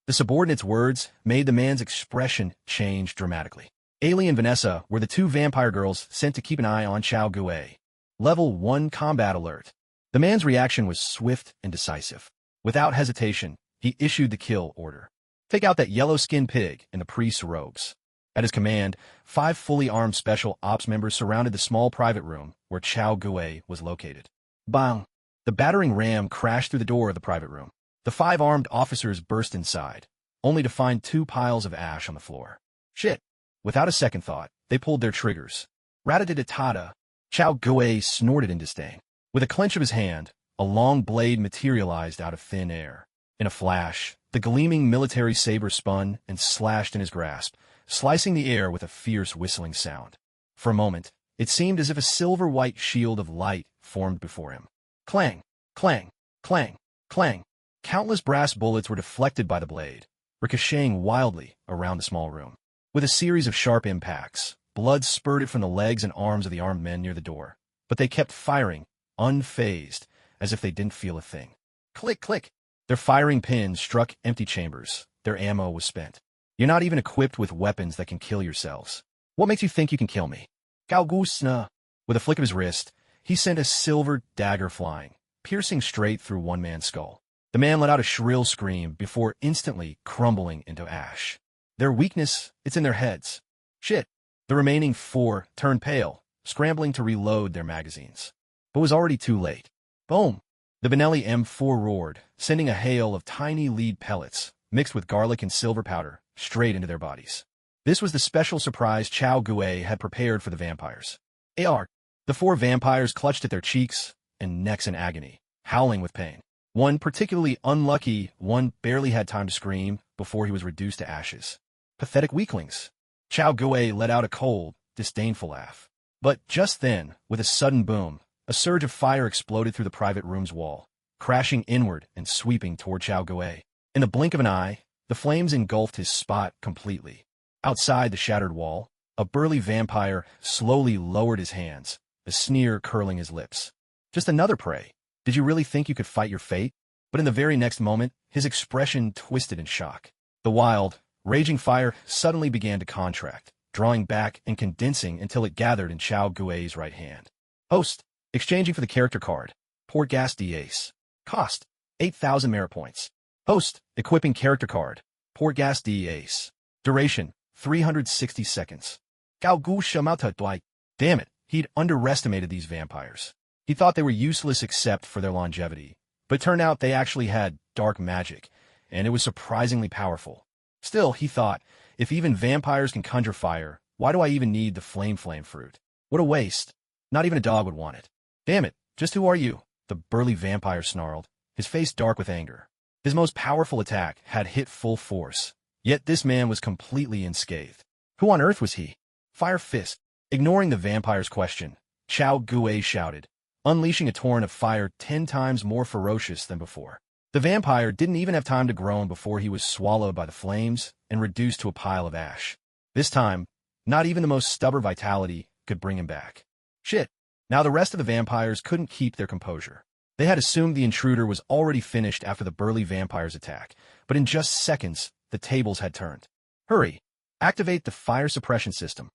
S1: The subordinate's words made the man's expression change dramatically. Ailey and Vanessa were the 2 vampire girls sent to keep an eye on Chao Gue. Level 1 combat alert. The man's reaction was swift and decisive. Without hesitation, he issued the kill order. Take out that yellow-skinned pig in the priest's robes. At his command, 5 fully armed special ops members surrounded the small private room where Chao Gue was located. Bang! The battering ram crashed through the door of the private room. The 5 armed officers burst inside, only to find 2 piles of ash on the floor. Shit! Without a second thought, they pulled their triggers. Rat-a-tat-ta-ta! Chao Gue snorted in disdain. With a clench of his hand, a long blade materialized out of thin air. In a flash, the gleaming military saber spun and slashed in his grasp, slicing the air with a fierce whistling sound. For a moment, it seemed as if a silver-white shield of light formed before him. Clang! Clang! Clang! Clang! Countless brass bullets were deflected by the blade, ricocheting wildly around the small room. With a series of sharp impacts, blood spurted from the legs and arms of the armed men near the door, but they kept firing, unfazed, as if they didn't feel a thing. Click, click! Their firing pins struck empty chambers. Their ammo was spent. You're not even equipped with weapons that can kill yourselves. What makes you think you can kill me? Gaugusna. With a flick of his wrist, he sent a silver dagger flying, piercing straight through one man's skull. The man let out a shrill scream before instantly crumbling into ash. Their weakness, it's in their heads. Shit. The remaining 4 turned pale, scrambling to reload their magazines. But it was already too late. Boom! The Benelli M4 roared, sending a hail of tiny lead pellets, mixed with garlic and silver powder, straight into their bodies. This was the special surprise Chao Gue had prepared for the vampires. AR. The 4 vampires clutched at their cheeks and necks in agony, howling with pain. One particularly unlucky one barely had time to scream before he was reduced to ashes. Pathetic weaklings. Chao Gue let out a cold, disdainful laugh. But just then, with a sudden boom, a surge of fire exploded through the private room's wall, crashing inward and sweeping toward Chao Gue. In the blink of an eye, the flames engulfed his spot completely. Outside the shattered wall, a burly vampire slowly lowered his hands, a sneer curling his lips. Just another prey. Did you really think you could fight your fate? But in the very next moment, his expression twisted in shock. The wild, raging fire suddenly began to contract, drawing back and condensing until it gathered in Chao Gue's right hand. Host. Exchanging for the character card. Port gas D-Ace. Cost. 8,000 merit points. Host. Equipping character card. Port gas D-Ace. Duration. 360 seconds. Gao Shamata Dwight. Damn it, he'd underestimated these vampires. He thought they were useless except for their longevity, but it turned out they actually had dark magic, and it was surprisingly powerful. Still, he thought, if even vampires can conjure fire, why do I even need the flame fruit? What a waste. Not even a dog would want it. Damn it, just who are you? The burly vampire snarled, his face dark with anger. His most powerful attack had hit full force, yet this man was completely unscathed. Who on earth was he? Fire Fist. Ignoring the vampire's question, Chao Gue shouted, unleashing a torrent of fire 10 times more ferocious than before. The vampire didn't even have time to groan before he was swallowed by the flames and reduced to a pile of ash. This time, not even the most stubborn vitality could bring him back. Shit. Now the rest of the vampires couldn't keep their composure. They had assumed the intruder was already finished after the burly vampire's attack, but in just seconds, the tables had turned. Hurry. Activate the fire suppression system.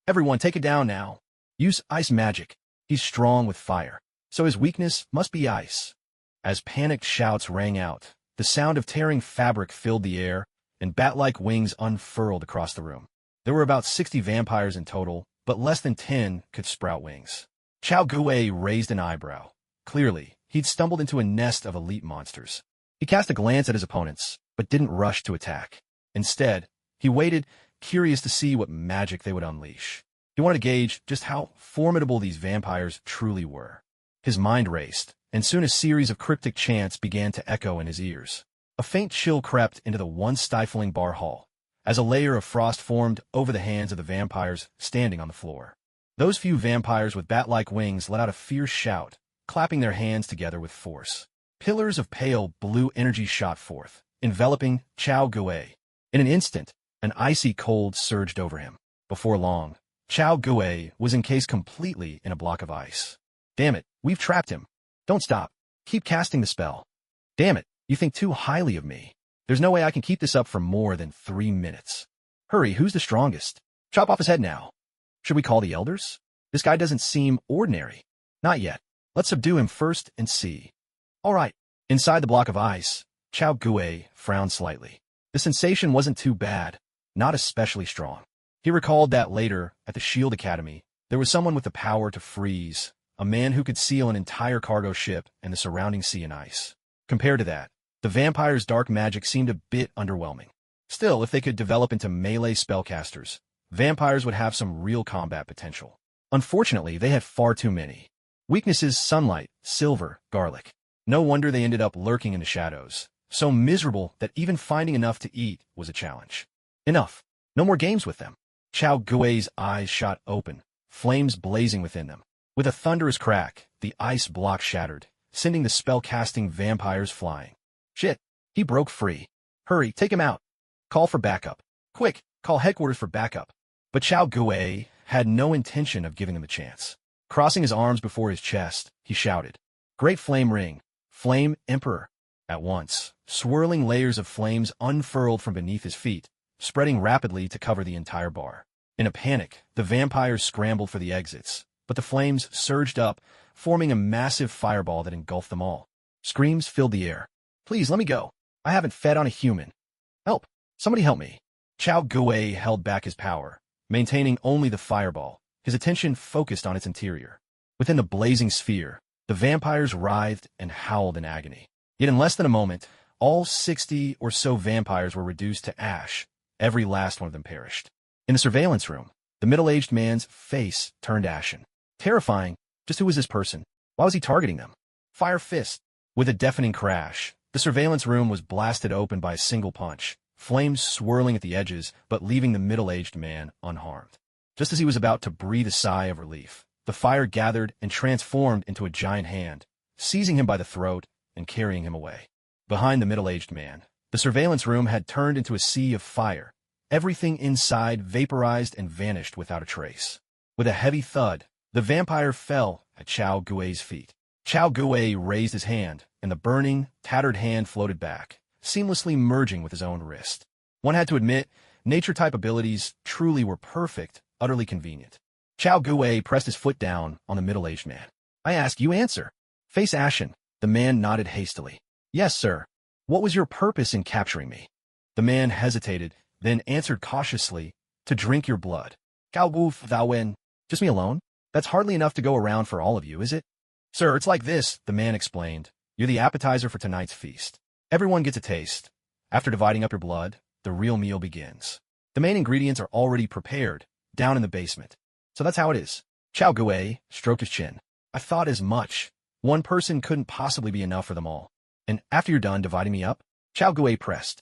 S1: Everyone take it down now. Use ice magic. He's strong with fire, so his weakness must be ice. As panicked shouts rang out, the sound of tearing fabric filled the air, and bat-like wings unfurled across the room. There were about 60 vampires in total, but less than 10 could sprout wings. Chao Gue raised an eyebrow. Clearly, he'd stumbled into a nest of elite monsters. He cast a glance at his opponents, but didn't rush to attack. Instead, he waited, curious to see what magic they would unleash. He wanted to gauge just how formidable these vampires truly were. His mind raced, and soon a series of cryptic chants began to echo in his ears. A faint chill crept into the once stifling bar hall, as a layer of frost formed over the hands of the vampires standing on the floor. Those few vampires with bat-like wings let out a fierce shout, clapping their hands together with force. Pillars of pale blue energy shot forth, enveloping Chao Gue. In an instant, an icy cold surged over him. Before long, Chao Gue was encased completely in a block of ice. Damn it, we've trapped him. Don't stop. Keep casting the spell. Damn it, you think too highly of me. There's no way I can keep this up for more than 3 minutes. Hurry, who's the strongest? Chop off his head now. Should we call the elders? This guy doesn't seem ordinary. Not yet. Let's subdue him first and see. All right. Inside the block of ice, Chao Gue frowned slightly. The sensation wasn't too bad, not especially strong. He recalled that later, at the Shield Academy, there was someone with the power to freeze, a man who could seal an entire cargo ship and the surrounding sea in ice. Compared to that, the vampire's dark magic seemed a bit underwhelming. Still, if they could develop into melee spellcasters, vampires would have some real combat potential. Unfortunately, they had far too many. Weaknesses: sunlight, silver, garlic. No wonder they ended up lurking in the shadows, so miserable that even finding enough to eat was a challenge. Enough. No more games with them. Chao Gue's eyes shot open, flames blazing within them. With a thunderous crack, the ice block shattered, sending the spell-casting vampires flying. Shit, he broke free. Hurry, take him out. Call for backup. Quick, call headquarters for backup. But Chao Gue had no intention of giving them a chance. Crossing his arms before his chest, he shouted, Great Flame Ring, Flame Emperor. At once, swirling layers of flames unfurled from beneath his feet, spreading rapidly to cover the entire bar. In a panic, the vampires scrambled for the exits, but the flames surged up, forming a massive fireball that engulfed them all. Screams filled the air. "Please, let me go. I haven't fed on a human. Help! Somebody help me." Chao Guwei held back his power, maintaining only the fireball, his attention focused on its interior. Within the blazing sphere, the vampires writhed and howled in agony. Yet in less than a moment, all 60 or so vampires were reduced to ash. Every last one of them perished. In the surveillance room, the middle-aged man's face turned ashen. Terrifying. Just who was this person? Why was he targeting them? Fire fist. With a deafening crash, the surveillance room was blasted open by a single punch, flames swirling at the edges but leaving the middle-aged man unharmed. Just as he was about to breathe a sigh of relief, the fire gathered and transformed into a giant hand, seizing him by the throat and carrying him away. Behind the middle-aged man, the surveillance room had turned into a sea of fire. Everything inside vaporized and vanished without a trace. With a heavy thud, the vampire fell at Chao Guwei's feet. Chao Guwei raised his hand, and the burning, tattered hand floated back, seamlessly merging with his own wrist. One had to admit, nature-type abilities truly were perfect, utterly convenient. Chao Guwei pressed his foot down on the middle-aged man. "I ask, you answer." Face ashen, the man nodded hastily. "Yes, sir. What was your purpose in capturing me?" The man hesitated, then answered cautiously, "To drink your blood." "Cao Woof Thou Wen." "Just me alone? That's hardly enough to go around for all of you, is it?" "Sir, it's like this," the man explained. "You're the appetizer for tonight's feast. Everyone gets a taste. After dividing up your blood, the real meal begins. The main ingredients are already prepared, down in the basement. So that's how it is." Chao Guwei stroked his chin. "I thought as much. One person couldn't possibly be enough for them all. And after you're done dividing me up?" Chao Guwei pressed.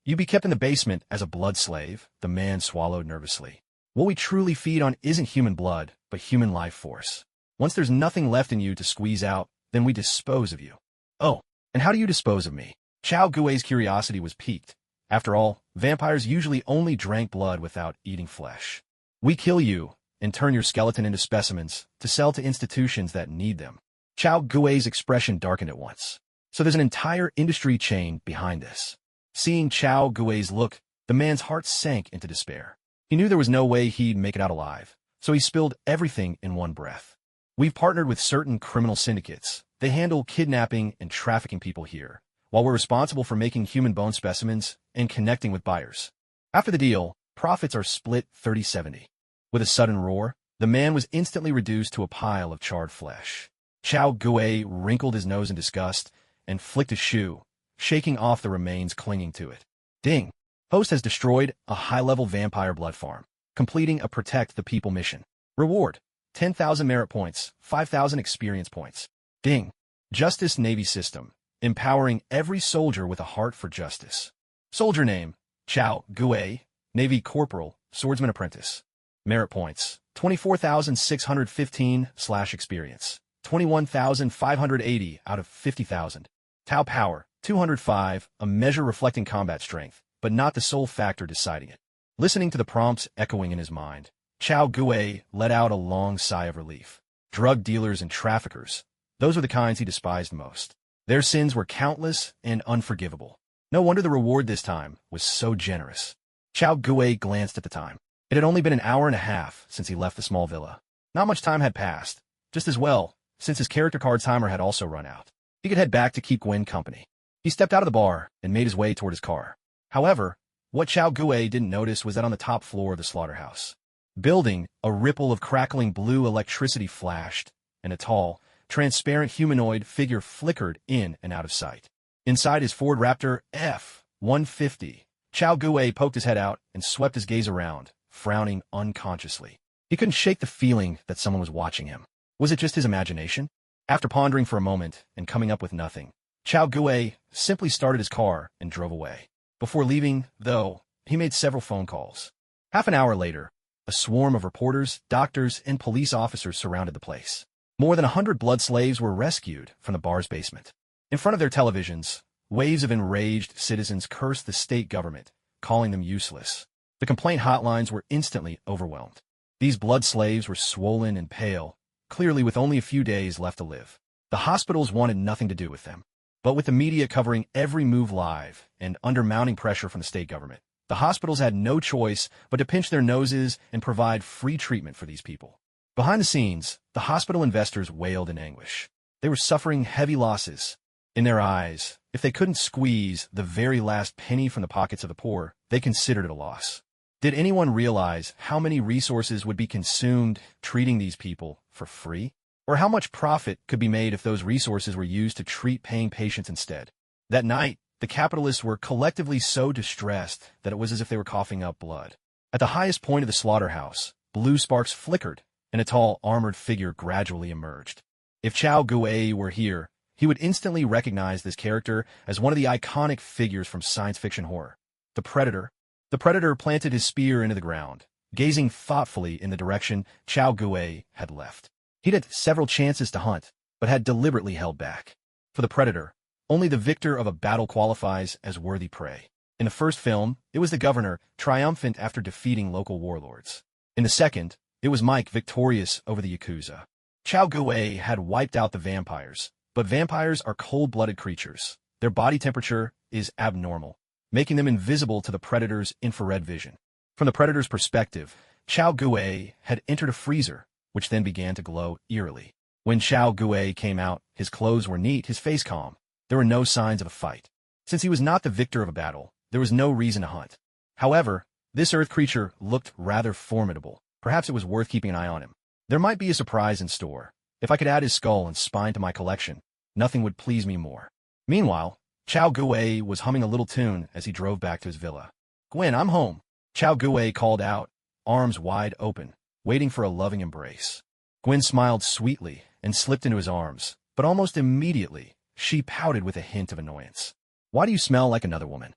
S1: You'd be kept in the basement as a blood slave," the man swallowed nervously. "What we truly feed on isn't human blood, but human life force. Once there's nothing left in you to squeeze out, then we dispose of you." "Oh, and how do you dispose of me?" Chao Guwei's curiosity was piqued. After all, vampires usually only drank blood without eating flesh. "We kill you and turn your skeleton into specimens to sell to institutions that need them." Chao Guwei's expression darkened at once. So there's an entire industry chain behind this. Seeing Chao Guwei's look, the man's heart sank into despair. He knew there was no way he'd make it out alive, so he spilled everything in one breath. "We've partnered with certain criminal syndicates. They handle kidnapping and trafficking people here, while we're responsible for making human bone specimens and connecting with buyers. After the deal, profits are split 30-70. With a sudden roar, the man was instantly reduced to a pile of charred flesh. Chao Guwei wrinkled his nose in disgust and flicked his shoe, shaking off the remains clinging to it. Ding! Host has destroyed a high-level vampire blood farm, completing a Protect the People mission. Reward: 10,000 merit points, 5,000 experience points. Ding! Justice Navy System, empowering every soldier with a heart for justice. Soldier name: Chao Guwei, Navy Corporal, Swordsman Apprentice. Merit points: 24,615/experience, 21,580 out of 50,000. Tau power: 205, a measure reflecting combat strength, but not the sole factor deciding it. Listening to the prompts echoing in his mind, Chao Guwei let out a long sigh of relief. Drug dealers and traffickers, those were the kinds he despised most. Their sins were countless and unforgivable. No wonder the reward this time was so generous. Chao Guwei glanced at the time. It had only been an hour and a half since he left the small villa. Not much time had passed. Just as well, since his character card timer had also run out. He could head back to keep Gwen company. He stepped out of the bar and made his way toward his car. However, what Chao Guwei didn't notice was that on the top floor of the slaughterhouse building, a ripple of crackling blue electricity flashed, and a tall, transparent humanoid figure flickered in and out of sight. Inside his Ford Raptor F-150, Chao Guwei poked his head out and swept his gaze around, frowning unconsciously. He couldn't shake the feeling that someone was watching him. Was it just his imagination? After pondering for a moment and coming up with nothing, Chao Guwei simply started his car and drove away. Before leaving, though, he made several phone calls. Half an hour later, a swarm of reporters, doctors, and police officers surrounded the place. More than 100 blood slaves were rescued from the bar's basement. In front of their televisions, waves of enraged citizens cursed the state government, calling them useless. The complaint hotlines were instantly overwhelmed. These blood slaves were swollen and pale, clearly with only a few days left to live. The hospitals wanted nothing to do with them. But with the media covering every move live and under mounting pressure from the state government, the hospitals had no choice but to pinch their noses and provide free treatment for these people. Behind the scenes, the hospital investors wailed in anguish. They were suffering heavy losses. In their eyes, if they couldn't squeeze the very last penny from the pockets of the poor, they considered it a loss. Did anyone realize how many resources would be consumed treating these people for free? Or how much profit could be made if those resources were used to treat paying patients instead? That night, the capitalists were collectively so distressed that it was as if they were coughing up blood. At the highest point of the slaughterhouse, blue sparks flickered, and a tall, armored figure gradually emerged. If Chao Guei were here, he would instantly recognize this character as one of the iconic figures from science fiction horror. The Predator. The Predator planted his spear into the ground, gazing thoughtfully in the direction Chao Guei had left. He'd had several chances to hunt, but had deliberately held back. For the Predator, only the victor of a battle qualifies as worthy prey. In the first film, it was the governor, triumphant after defeating local warlords. In the second, it was Mike, victorious over the Yakuza. Chao Guei had wiped out the vampires, but vampires are cold-blooded creatures. Their body temperature is abnormal, making them invisible to the Predator's infrared vision. From the Predator's perspective, Chao Guei had entered a freezer, which then began to glow eerily. When Chao Guei came out, his clothes were neat, his face calm. There were no signs of a fight. Since he was not the victor of a battle, there was no reason to hunt. However, this earth creature looked rather formidable. Perhaps it was worth keeping an eye on him. There might be a surprise in store. If I could add his skull and spine to my collection, nothing would please me more. Meanwhile, Chao Guei was humming a little tune as he drove back to his villa. "Gwen, I'm home," Chao Guei called out, arms wide open, waiting for a loving embrace. Gwen smiled sweetly and slipped into his arms, but almost immediately, she pouted with a hint of annoyance. "Why do you smell like another woman?"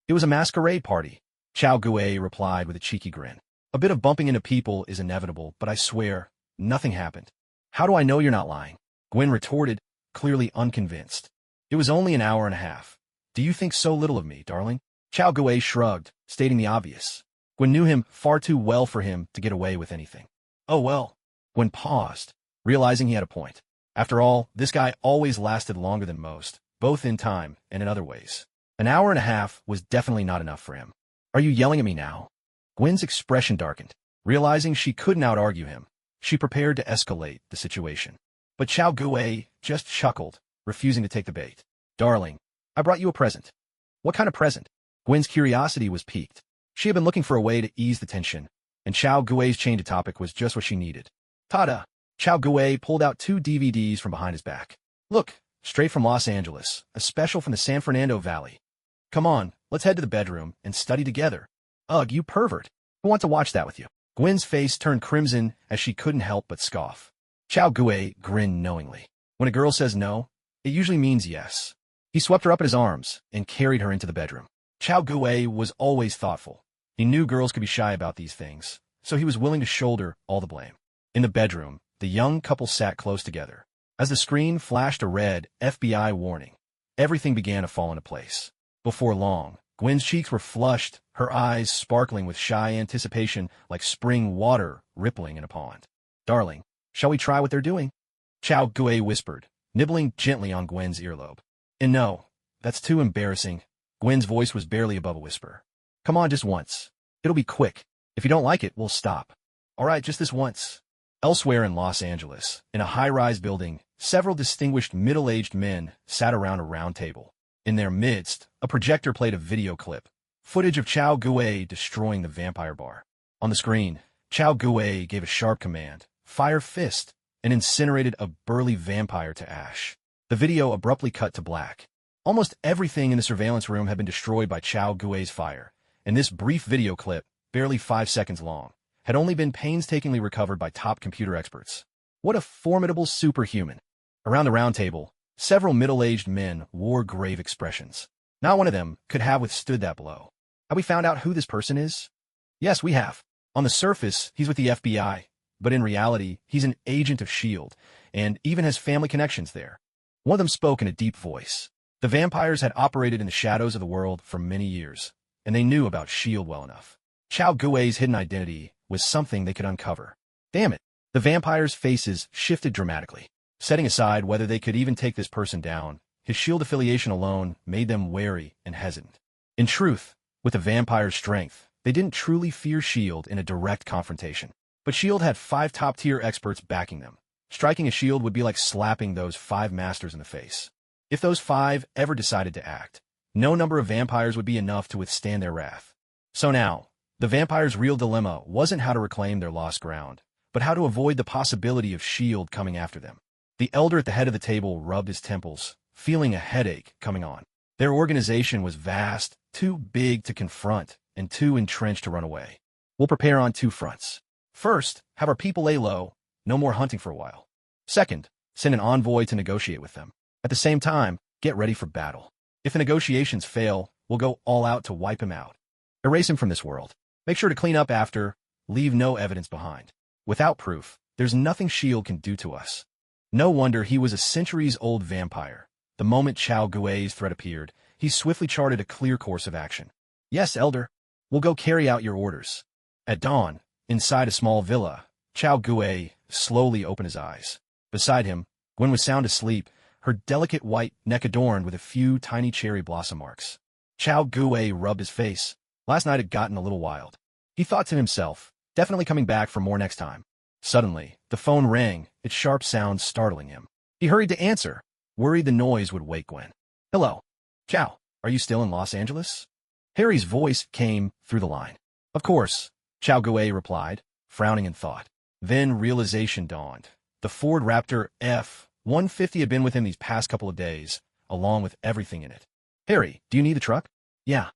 S1: "It was a masquerade party," Chao Guei replied with a cheeky grin. "A bit of bumping into people is inevitable, but I swear, nothing happened." "How do I know you're not lying?" Gwen retorted, clearly unconvinced. "It was only an hour and a half. Do you think so little of me, darling?" Chao Guei shrugged, stating the obvious. Gwen knew him far too well for him to get away with anything. "Oh well." Gwen paused, realizing he had a point. After all, this guy always lasted longer than most, both in time and in other ways. An hour and a half was definitely not enough for him. "Are you yelling at me now?" Gwen's expression darkened. Realizing she couldn't out-argue him, she prepared to escalate the situation. But Chao Guei just chuckled, refusing to take the bait. "Darling, I brought you a present." "What kind of present?" Gwen's curiosity was piqued. She had been looking for a way to ease the tension, and Chao Guei's change of topic was just what she needed. "Ta-da!" Chao Guei pulled out 2 DVDs from behind his back. "Look, straight from Los Angeles, a special from the San Fernando Valley. Come on, let's head to the bedroom and study together." "Ugh, you pervert. Who wants to watch that with you?" Gwen's face turned crimson as she couldn't help but scoff. Chao Guei grinned knowingly. When a girl says no, it usually means yes. He swept her up in his arms and carried her into the bedroom. Chao Guei was always thoughtful. He knew girls could be shy about these things, so he was willing to shoulder all the blame. In the bedroom, the young couple sat close together. As the screen flashed a red FBI warning, everything began to fall into place. Before long, Gwen's cheeks were flushed, her eyes sparkling with shy anticipation like spring water rippling in a pond. "Darling, shall we try what they're doing?" Chao Guei whispered, nibbling gently on Gwen's earlobe. "And no, that's too embarrassing." Gwen's voice was barely above a whisper. "Come on, just once. It'll be quick. If you don't like it, we'll stop." "All right, just this once." Elsewhere in Los Angeles, in a high-rise building, several distinguished middle-aged men sat around a round table. In their midst, a projector played a video clip, footage of Chao Guei destroying the vampire bar. On the screen, Chao Guei gave a sharp command, "Fire fist," and incinerated a burly vampire to ash. The video abruptly cut to black. Almost everything in the surveillance room had been destroyed by Chao Guei's fire, and this brief video clip, barely 5 seconds long, had only been painstakingly recovered by top computer experts. What a formidable superhuman! Around the round table, several middle-aged men wore grave expressions. Not one of them could have withstood that blow. "Have we found out who this person is?" "Yes, we have. On the surface, he's with the FBI, but in reality, he's an agent of S.H.I.E.L.D. and even has family connections there." One of them spoke in a deep voice. The vampires had operated in the shadows of the world for many years, and they knew about S.H.I.E.L.D. well enough. Chao Guei's hidden identity was something they could uncover. Damn it! The vampires' faces shifted dramatically. Setting aside whether they could even take this person down, his shield affiliation alone made them wary and hesitant. In truth, with the vampire's strength, they didn't truly fear S.H.I.E.L.D. in a direct confrontation. But S.H.I.E.L.D. had 5 top-tier experts backing them. Striking a shield would be like slapping those 5 masters in the face. If those 5 ever decided to act, no number of vampires would be enough to withstand their wrath. So now, the vampire's real dilemma wasn't how to reclaim their lost ground, but how to avoid the possibility of S.H.I.E.L.D. coming after them. The elder at the head of the table rubbed his temples, feeling a headache coming on. Their organization was vast, too big to confront, and too entrenched to run away. We'll prepare on 2 fronts. First, have our people lay low, no more hunting for a while. Second, send an envoy to negotiate with them. At the same time, get ready for battle. If the negotiations fail, we'll go all out to wipe him out. Erase him from this world. Make sure to clean up after, leave no evidence behind. Without proof, there's nothing S.H.I.E.L.D. can do to us. No wonder he was a centuries-old vampire. The moment Chao Gui's threat appeared, he swiftly charted a clear course of action. Yes, Elder. We'll go carry out your orders. At dawn, inside a small villa, Chao Gui slowly opened his eyes. Beside him, Gwen was sound asleep, her delicate white neck adorned with a few tiny cherry blossom marks. Chao Gui rubbed his face. Last night had gotten a little wild. He thought to himself, definitely coming back for more next time. Suddenly, the phone rang, its sharp sound startling him. He hurried to answer, worried the noise would wake Gwen. Hello. Chao, are you still in Los Angeles? Harry's voice came through the line. Of course, Chao Gui replied, frowning in thought. Then realization dawned. The Ford Raptor F-150 had been with him these past couple of days, along with everything in it. Harry, do you need the truck? Yeah.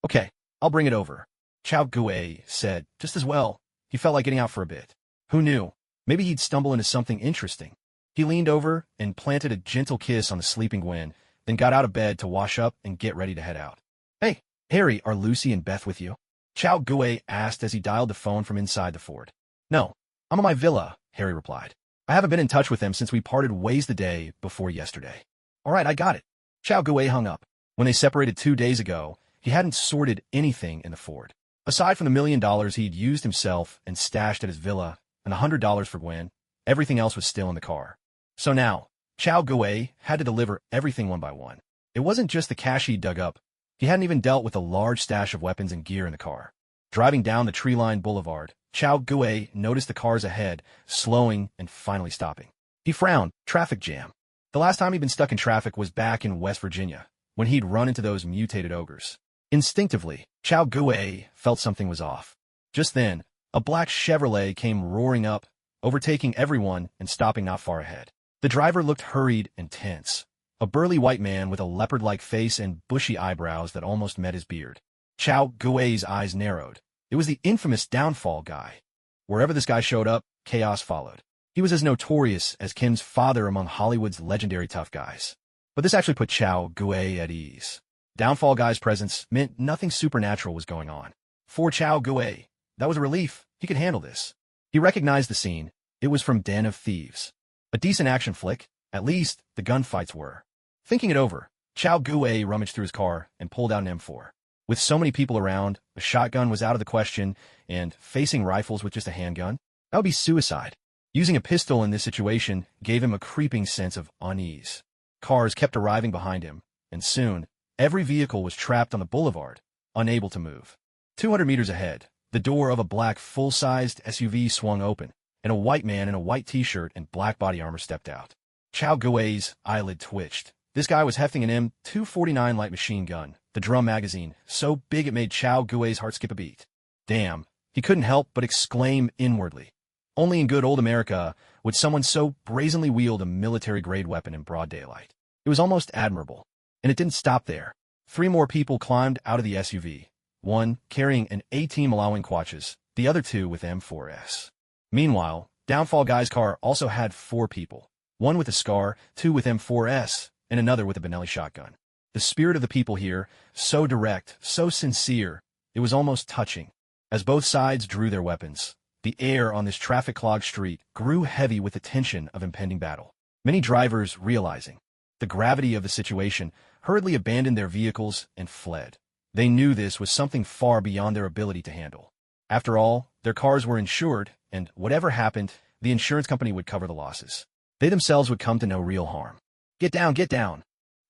S1: Okay, I'll bring it over. Chao Gui said, just as well. He felt like getting out for a bit. Who knew? Maybe he'd stumble into something interesting. He leaned over and planted a gentle kiss on the sleeping Gwen, then got out of bed to wash up and get ready to head out. Hey, Harry, are Lucy and Beth with you? Chao Gui asked as he dialed the phone from inside the Ford. No, I'm at my villa, Harry replied. I haven't been in touch with them since we parted ways the day before yesterday. All right, I got it. Chao Gui hung up. When they separated 2 days ago, he hadn't sorted anything in the Ford. Aside from the $1 million he'd used himself and stashed at his villa, and $100 for Gwen, everything else was still in the car. So now, Chao Gui had to deliver everything one by one. It wasn't just the cash he'd dug up. He hadn't even dealt with a large stash of weapons and gear in the car. Driving down the tree-lined boulevard, Chao Gui noticed the cars ahead, slowing and finally stopping. He frowned. Traffic jam. The last time he'd been stuck in traffic was back in West Virginia, when he'd run into those mutated ogres. Instinctively, Chao Gui felt something was off. Just then, a black Chevrolet came roaring up, overtaking everyone and stopping not far ahead. The driver looked hurried and tense, a burly white man with a leopard-like face and bushy eyebrows that almost met his beard. Chao Gui's eyes narrowed. It was the infamous Downfall guy. Wherever this guy showed up, chaos followed. He was as notorious as Kim's father among Hollywood's legendary tough guys. But this actually put Chao Gui at ease. Downfall guy's presence meant nothing supernatural was going on. For Chao Gui, that was a relief. He could handle this. He recognized the scene. It was from Den of Thieves. A decent action flick. At least, the gunfights were. Thinking it over, Chao Gui rummaged through his car and pulled out an M4. With so many people around, a shotgun was out of the question, and facing rifles with just a handgun, that would be suicide. Using a pistol in this situation gave him a creeping sense of unease. Cars kept arriving behind him, and soon, every vehicle was trapped on the boulevard, unable to move. 200 meters ahead, the door of a black full-sized SUV swung open, and a white man in a white t-shirt and black body armor stepped out. Chao Gui's eyelid twitched. This guy was hefting an M249 light machine gun, the drum magazine, so big it made Chao Gui's heart skip a beat. Damn, he couldn't help but exclaim inwardly. Only in good old America would someone so brazenly wield a military-grade weapon in broad daylight. It was almost admirable. And it didn't stop there. 3 more people climbed out of the SUV, one carrying an A-team allowing Quatches, the other 2 with M4S. Meanwhile, Downfall Guy's car also had 4 people, one with a SCAR, 2 with M4S, and another with a Benelli shotgun. The spirit of the people here, so direct, so sincere, it was almost touching. As both sides drew their weapons, the air on this traffic-clogged street grew heavy with the tension of impending battle. Many drivers, realizing the gravity of the situation, hurriedly abandoned their vehicles and fled. They knew this was something far beyond their ability to handle. After all, their cars were insured, and whatever happened, the insurance company would cover the losses. They themselves would come to no real harm. Get down, get down.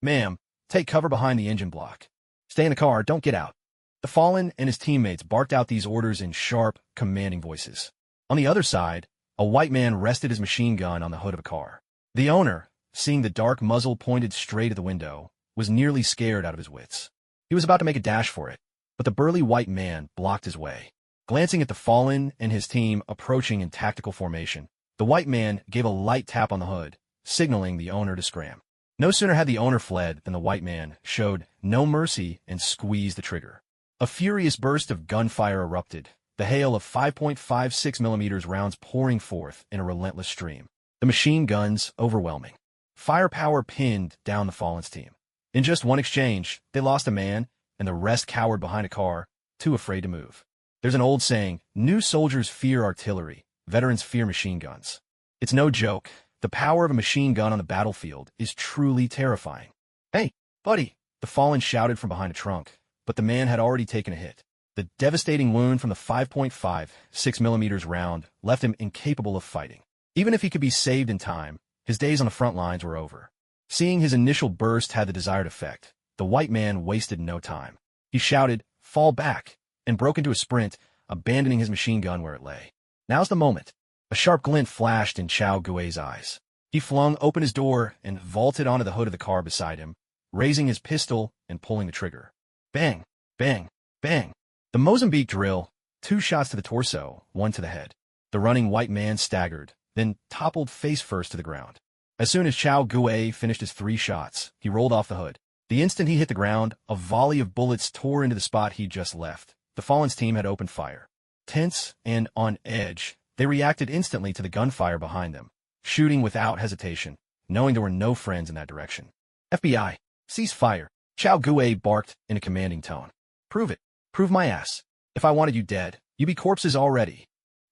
S1: Ma'am, take cover behind the engine block. Stay in the car, don't get out. The Fallen and his teammates barked out these orders in sharp, commanding voices. On the other side, a white man rested his machine gun on the hood of a car. The owner, seeing the dark muzzle pointed straight at the window, was nearly scared out of his wits. He was about to make a dash for it, but the burly white man blocked his way. Glancing at the Fallen and his team approaching in tactical formation, the white man gave a light tap on the hood, signaling the owner to scram. No sooner had the owner fled than the white man showed no mercy and squeezed the trigger. A furious burst of gunfire erupted, the hail of 5.56mm rounds pouring forth in a relentless stream. The machine guns overwhelming. Firepower pinned down the Fallen's team. In just one exchange, they lost a man, and the rest cowered behind a car, too afraid to move. There's an old saying, new soldiers fear artillery, veterans fear machine guns. It's no joke. The power of a machine gun on the battlefield is truly terrifying. Hey, buddy, the Fallen shouted from behind a trunk, but the man had already taken a hit. The devastating wound from the 5.56mm round left him incapable of fighting. Even if he could be saved in time, his days on the front lines were over. Seeing his initial burst had the desired effect, the white man wasted no time. He shouted, "Fall back," and broke into a sprint, abandoning his machine gun where it lay. Now's the moment. A sharp glint flashed in Chao Gui's eyes. He flung open his door and vaulted onto the hood of the car beside him, raising his pistol and pulling the trigger. Bang, bang, bang. The Mozambique drill, 2 shots to the torso, 1 to the head. The running white man staggered, then toppled face first to the ground. As soon as Chao Gui finished his 3 shots, he rolled off the hood. The instant he hit the ground, a volley of bullets tore into the spot he'd just left. The Fallen's team had opened fire. Tense and on edge, they reacted instantly to the gunfire behind them, shooting without hesitation, knowing there were no friends in that direction. FBI, cease fire, Chao Gui barked in a commanding tone. Prove it. Prove my ass. If I wanted you dead, you'd be corpses already.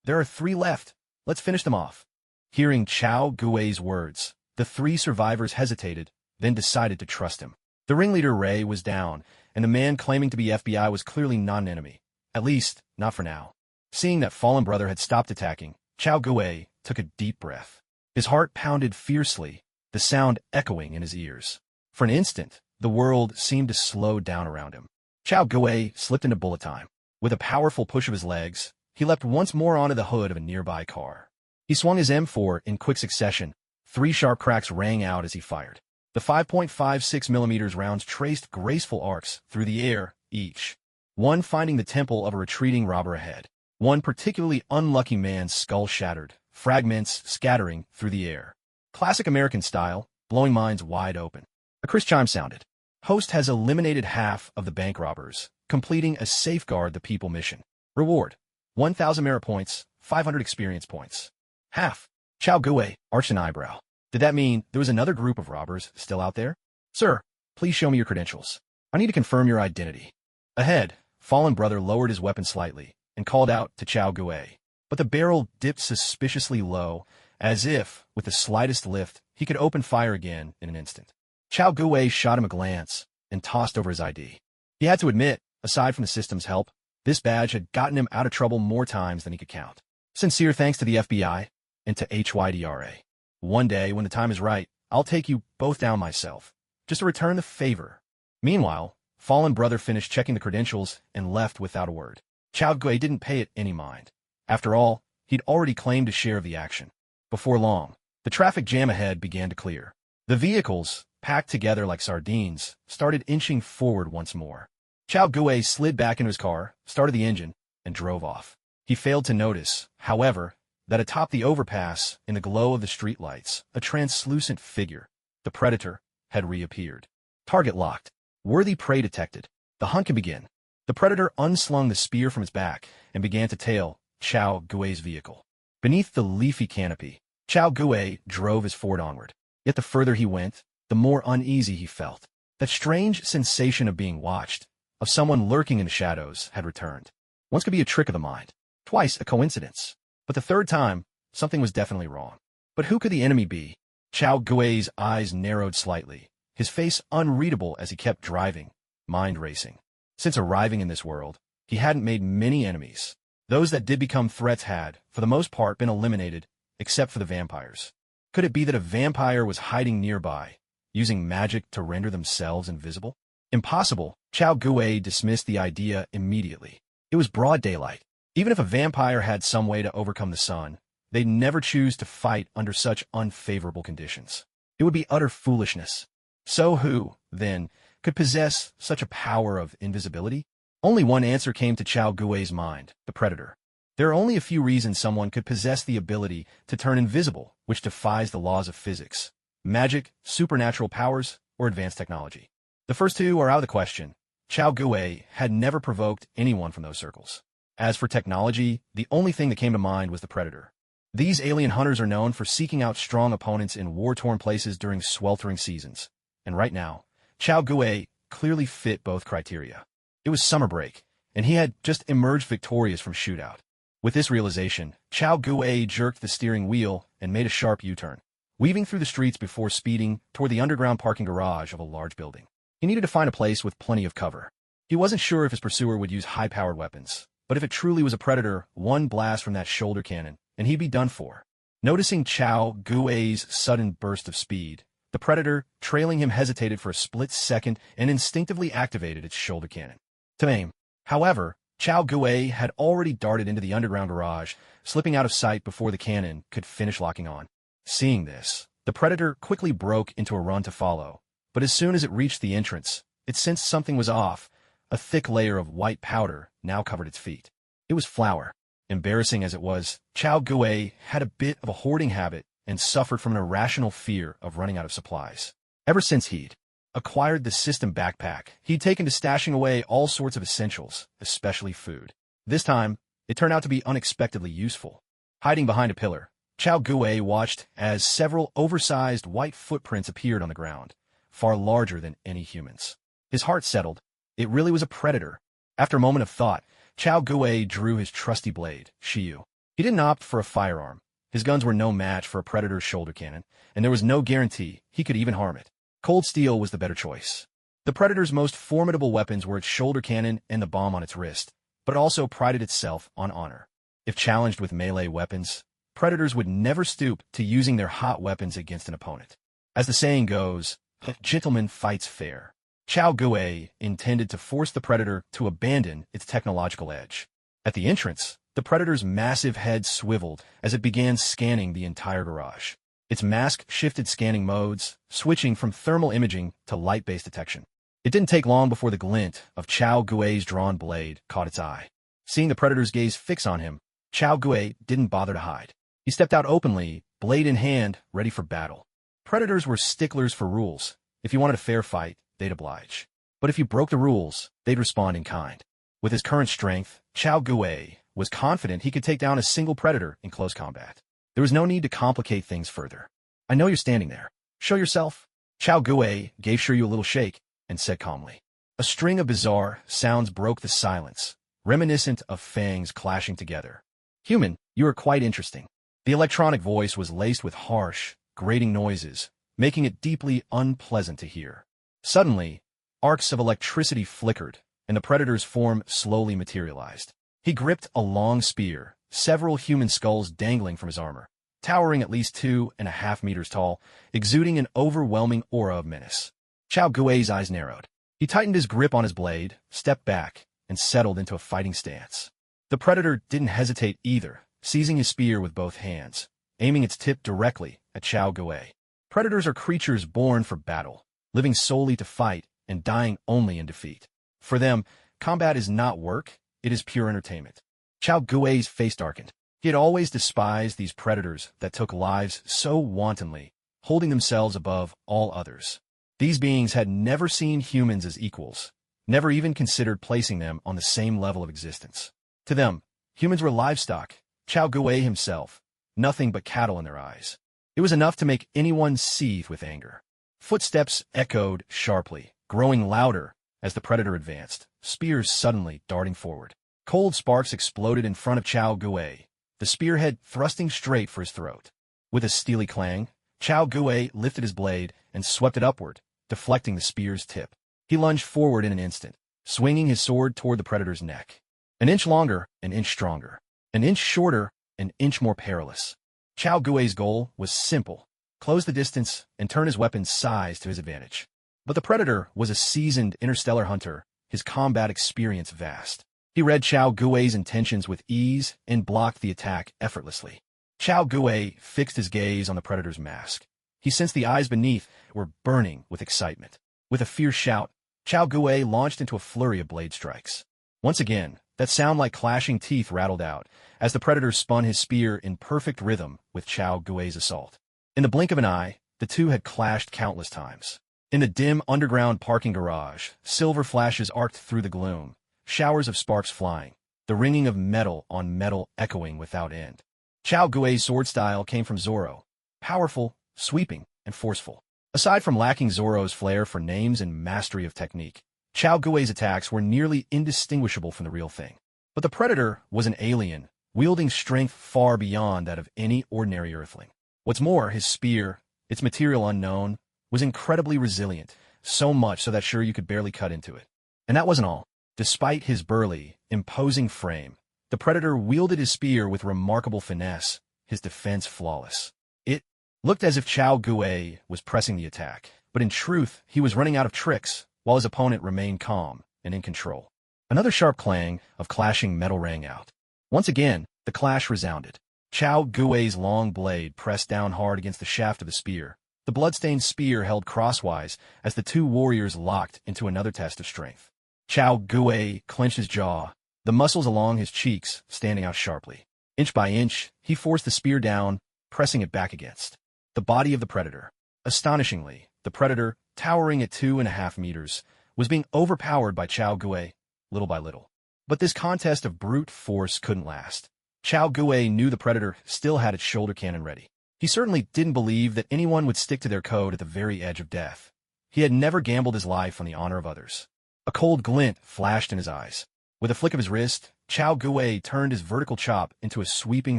S1: There are 3 left. Let's finish them off. Hearing Chao Gui's words, the 3 survivors hesitated, then decided to trust him. The ringleader Ray was down, and the man claiming to be FBI was clearly not an enemy. At least, not for now. Seeing that Fallen Brother had stopped attacking, Chao Gui took a deep breath. His heart pounded fiercely, the sound echoing in his ears. For an instant, the world seemed to slow down around him. Chao Gui slipped into bullet time. With a powerful push of his legs, he leapt once more onto the hood of a nearby car. He swung his M4 in quick succession. 3 sharp cracks rang out as he fired. The 5.56mm rounds traced graceful arcs through the air, each one finding the temple of a retreating robber ahead. One particularly unlucky man's skull shattered, fragments scattering through the air. Classic American style, blowing minds wide open. A crisp chime sounded. Host has eliminated half of the bank robbers, completing a Safeguard the People mission. Reward: 1,000 merit points, 500 experience points. Half. Chao Gui arched an eyebrow. Did that mean there was another group of robbers still out there? Sir, please show me your credentials. I need to confirm your identity. Ahead, Fallen Brother lowered his weapon slightly and called out to Chao Gui, but the barrel dipped suspiciously low, as if, with the slightest lift, he could open fire again in an instant. Chao Gui shot him a glance and tossed over his ID. He had to admit, aside from the system's help, this badge had gotten him out of trouble more times than he could count. Sincere thanks to the FBI and to HYDRA. One day, when the time is right, I'll take you both down myself, just to return the favor. Meanwhile, Fallen Brother finished checking the credentials and left without a word. Chao Gui didn't pay it any mind. After all, he'd already claimed a share of the action. Before long, the traffic jam ahead began to clear. The vehicles, packed together like sardines, started inching forward once more. Chao Gui slid back into his car, started the engine, and drove off. He failed to notice, however, that atop the overpass, in the glow of the streetlights, a translucent figure, the Predator, had reappeared. Target locked. Worthy prey detected. The hunt can begin. The Predator unslung the spear from his back and began to tail Chao Gui's vehicle. Beneath the leafy canopy, Chao Gui drove his Ford onward. Yet the further he went, the more uneasy he felt. That strange sensation of being watched, of someone lurking in the shadows, had returned. Once could be a trick of the mind. Twice a coincidence. But the third time, something was definitely wrong. But who could the enemy be? Chao Gui's eyes narrowed slightly, his face unreadable as he kept driving, mind racing. Since arriving in this world, he hadn't made many enemies. Those that did become threats had, for the most part, been eliminated, except for the vampires. Could it be that a vampire was hiding nearby, using magic to render themselves invisible? Impossible. Chao Gui dismissed the idea immediately. It was broad daylight. Even if a vampire had some way to overcome the sun, they'd never choose to fight under such unfavorable conditions. It would be utter foolishness. So who, then, could possess such a power of invisibility? Only one answer came to Chao Gui's mind: the predator. There are only a few reasons someone could possess the ability to turn invisible, which defies the laws of physics: magic, supernatural powers, or advanced technology. The first two are out of the question. Chao Gui had never provoked anyone from those circles. As for technology, the only thing that came to mind was the predator. These alien hunters are known for seeking out strong opponents in war-torn places during sweltering seasons. And right now, Chao Gui clearly fit both criteria. It was summer break, and he had just emerged victorious from shootout. With this realization, Chao Gui jerked the steering wheel and made a sharp U-turn, weaving through the streets before speeding toward the underground parking garage of a large building. He needed to find a place with plenty of cover. He wasn't sure if his pursuer would use high-powered weapons, but if it truly was a predator, one blast from that shoulder cannon, and he'd be done for. Noticing Chao Gui's sudden burst of speed, the predator, trailing him, hesitated for a split second and instinctively activated its shoulder cannon to aim. However, Chao Gui had already darted into the underground garage, slipping out of sight before the cannon could finish locking on. Seeing this, the predator quickly broke into a run to follow, but as soon as it reached the entrance, it sensed something was off. A thick layer of white powder now covered its feet. It was flour. Embarrassing as it was, Chao Gui had a bit of a hoarding habit and suffered from an irrational fear of running out of supplies. Ever since he'd acquired the system backpack, he'd taken to stashing away all sorts of essentials, especially food. This time, it turned out to be unexpectedly useful. Hiding behind a pillar, Chao Gui watched as several oversized white footprints appeared on the ground, far larger than any humans. His heart settled. It really was a predator. After a moment of thought, Chao Gui drew his trusty blade, Shiyu. He didn't opt for a firearm. His guns were no match for a predator's shoulder cannon, and there was no guarantee he could even harm it. Cold steel was the better choice. The predator's most formidable weapons were its shoulder cannon and the bomb on its wrist, but it also prided itself on honor. If challenged with melee weapons, predators would never stoop to using their hot weapons against an opponent. As the saying goes, a gentleman fights fair. Chao Gui intended to force the predator to abandon its technological edge. At the entrance, the predator's massive head swiveled as it began scanning the entire garage. Its mask shifted scanning modes, switching from thermal imaging to light-based detection. It didn't take long before the glint of Chao Gui's drawn blade caught its eye. Seeing the predator's gaze fix on him, Chao Gui didn't bother to hide. He stepped out openly, blade in hand, ready for battle. Predators were sticklers for rules. If you wanted a fair fight, they'd oblige. But if you broke the rules, they'd respond in kind. With his current strength, Chao Gui was confident he could take down a single predator in close combat. There was no need to complicate things further. "I know you're standing there. Show yourself." Chao Gui gave Shiryu a little shake and said calmly. A string of bizarre sounds broke the silence, reminiscent of fangs clashing together. "Human, you are quite interesting." The electronic voice was laced with harsh, grating noises, making it deeply unpleasant to hear. Suddenly, arcs of electricity flickered, and the predator's form slowly materialized. He gripped a long spear, several human skulls dangling from his armor, towering at least 2.5 meters tall, exuding an overwhelming aura of menace. Chao Gui's eyes narrowed. He tightened his grip on his blade, stepped back, and settled into a fighting stance. The predator didn't hesitate either, seizing his spear with both hands, aiming its tip directly at Chao Gui. Predators are creatures born for battle, living solely to fight and dying only in defeat. For them, combat is not work, it is pure entertainment. Chao Gui's face darkened. He had always despised these predators that took lives so wantonly, holding themselves above all others. These beings had never seen humans as equals, never even considered placing them on the same level of existence. To them, humans were livestock, Chao Gui himself, nothing but cattle in their eyes. It was enough to make anyone seethe with anger. Footsteps echoed sharply, growing louder as the predator advanced, spears suddenly darting forward. Cold sparks exploded in front of Chao Gui, the spearhead thrusting straight for his throat. With a steely clang, Chao Gui lifted his blade and swept it upward, deflecting the spear's tip. He lunged forward in an instant, swinging his sword toward the predator's neck. An inch longer, an inch stronger. An inch shorter, an inch more perilous. Chao Gui's goal was simple: close the distance, and turn his weapon's size to his advantage. But the Predator was a seasoned interstellar hunter, his combat experience vast. He read Chao Gui's intentions with ease and blocked the attack effortlessly. Chao Gui fixed his gaze on the Predator's mask. He sensed the eyes beneath were burning with excitement. With a fierce shout, Chao Gui launched into a flurry of blade strikes. Once again, that sound like clashing teeth rattled out, as the Predator spun his spear in perfect rhythm with Chao Gui's assault. In the blink of an eye, the two had clashed countless times. In the dim underground parking garage, silver flashes arced through the gloom, showers of sparks flying, the ringing of metal on metal echoing without end. Chao Gui's sword style came from Zoro, powerful, sweeping, and forceful. Aside from lacking Zoro's flair for names and mastery of technique, Chao Gui's attacks were nearly indistinguishable from the real thing. But the Predator was an alien, wielding strength far beyond that of any ordinary earthling. What's more, his spear, its material unknown, was incredibly resilient, so much so that sure you could barely cut into it. And that wasn't all. Despite his burly, imposing frame, the Predator wielded his spear with remarkable finesse, his defense flawless. It looked as if Chao Gui was pressing the attack, but in truth, he was running out of tricks, while his opponent remained calm and in control. Another sharp clang of clashing metal rang out. Once again, the clash resounded. Chao Gui's long blade pressed down hard against the shaft of the spear. The bloodstained spear held crosswise as the two warriors locked into another test of strength. Chao Gui clenched his jaw, the muscles along his cheeks standing out sharply. Inch by inch, he forced the spear down, pressing it back against the body of the Predator. Astonishingly, the Predator, towering at 2.5 meters, was being overpowered by Chao Gui, little by little. But this contest of brute force couldn't last. Chao Gui knew the Predator still had its shoulder cannon ready. He certainly didn't believe that anyone would stick to their code at the very edge of death. He had never gambled his life on the honor of others. A cold glint flashed in his eyes. With a flick of his wrist, Chao Gui turned his vertical chop into a sweeping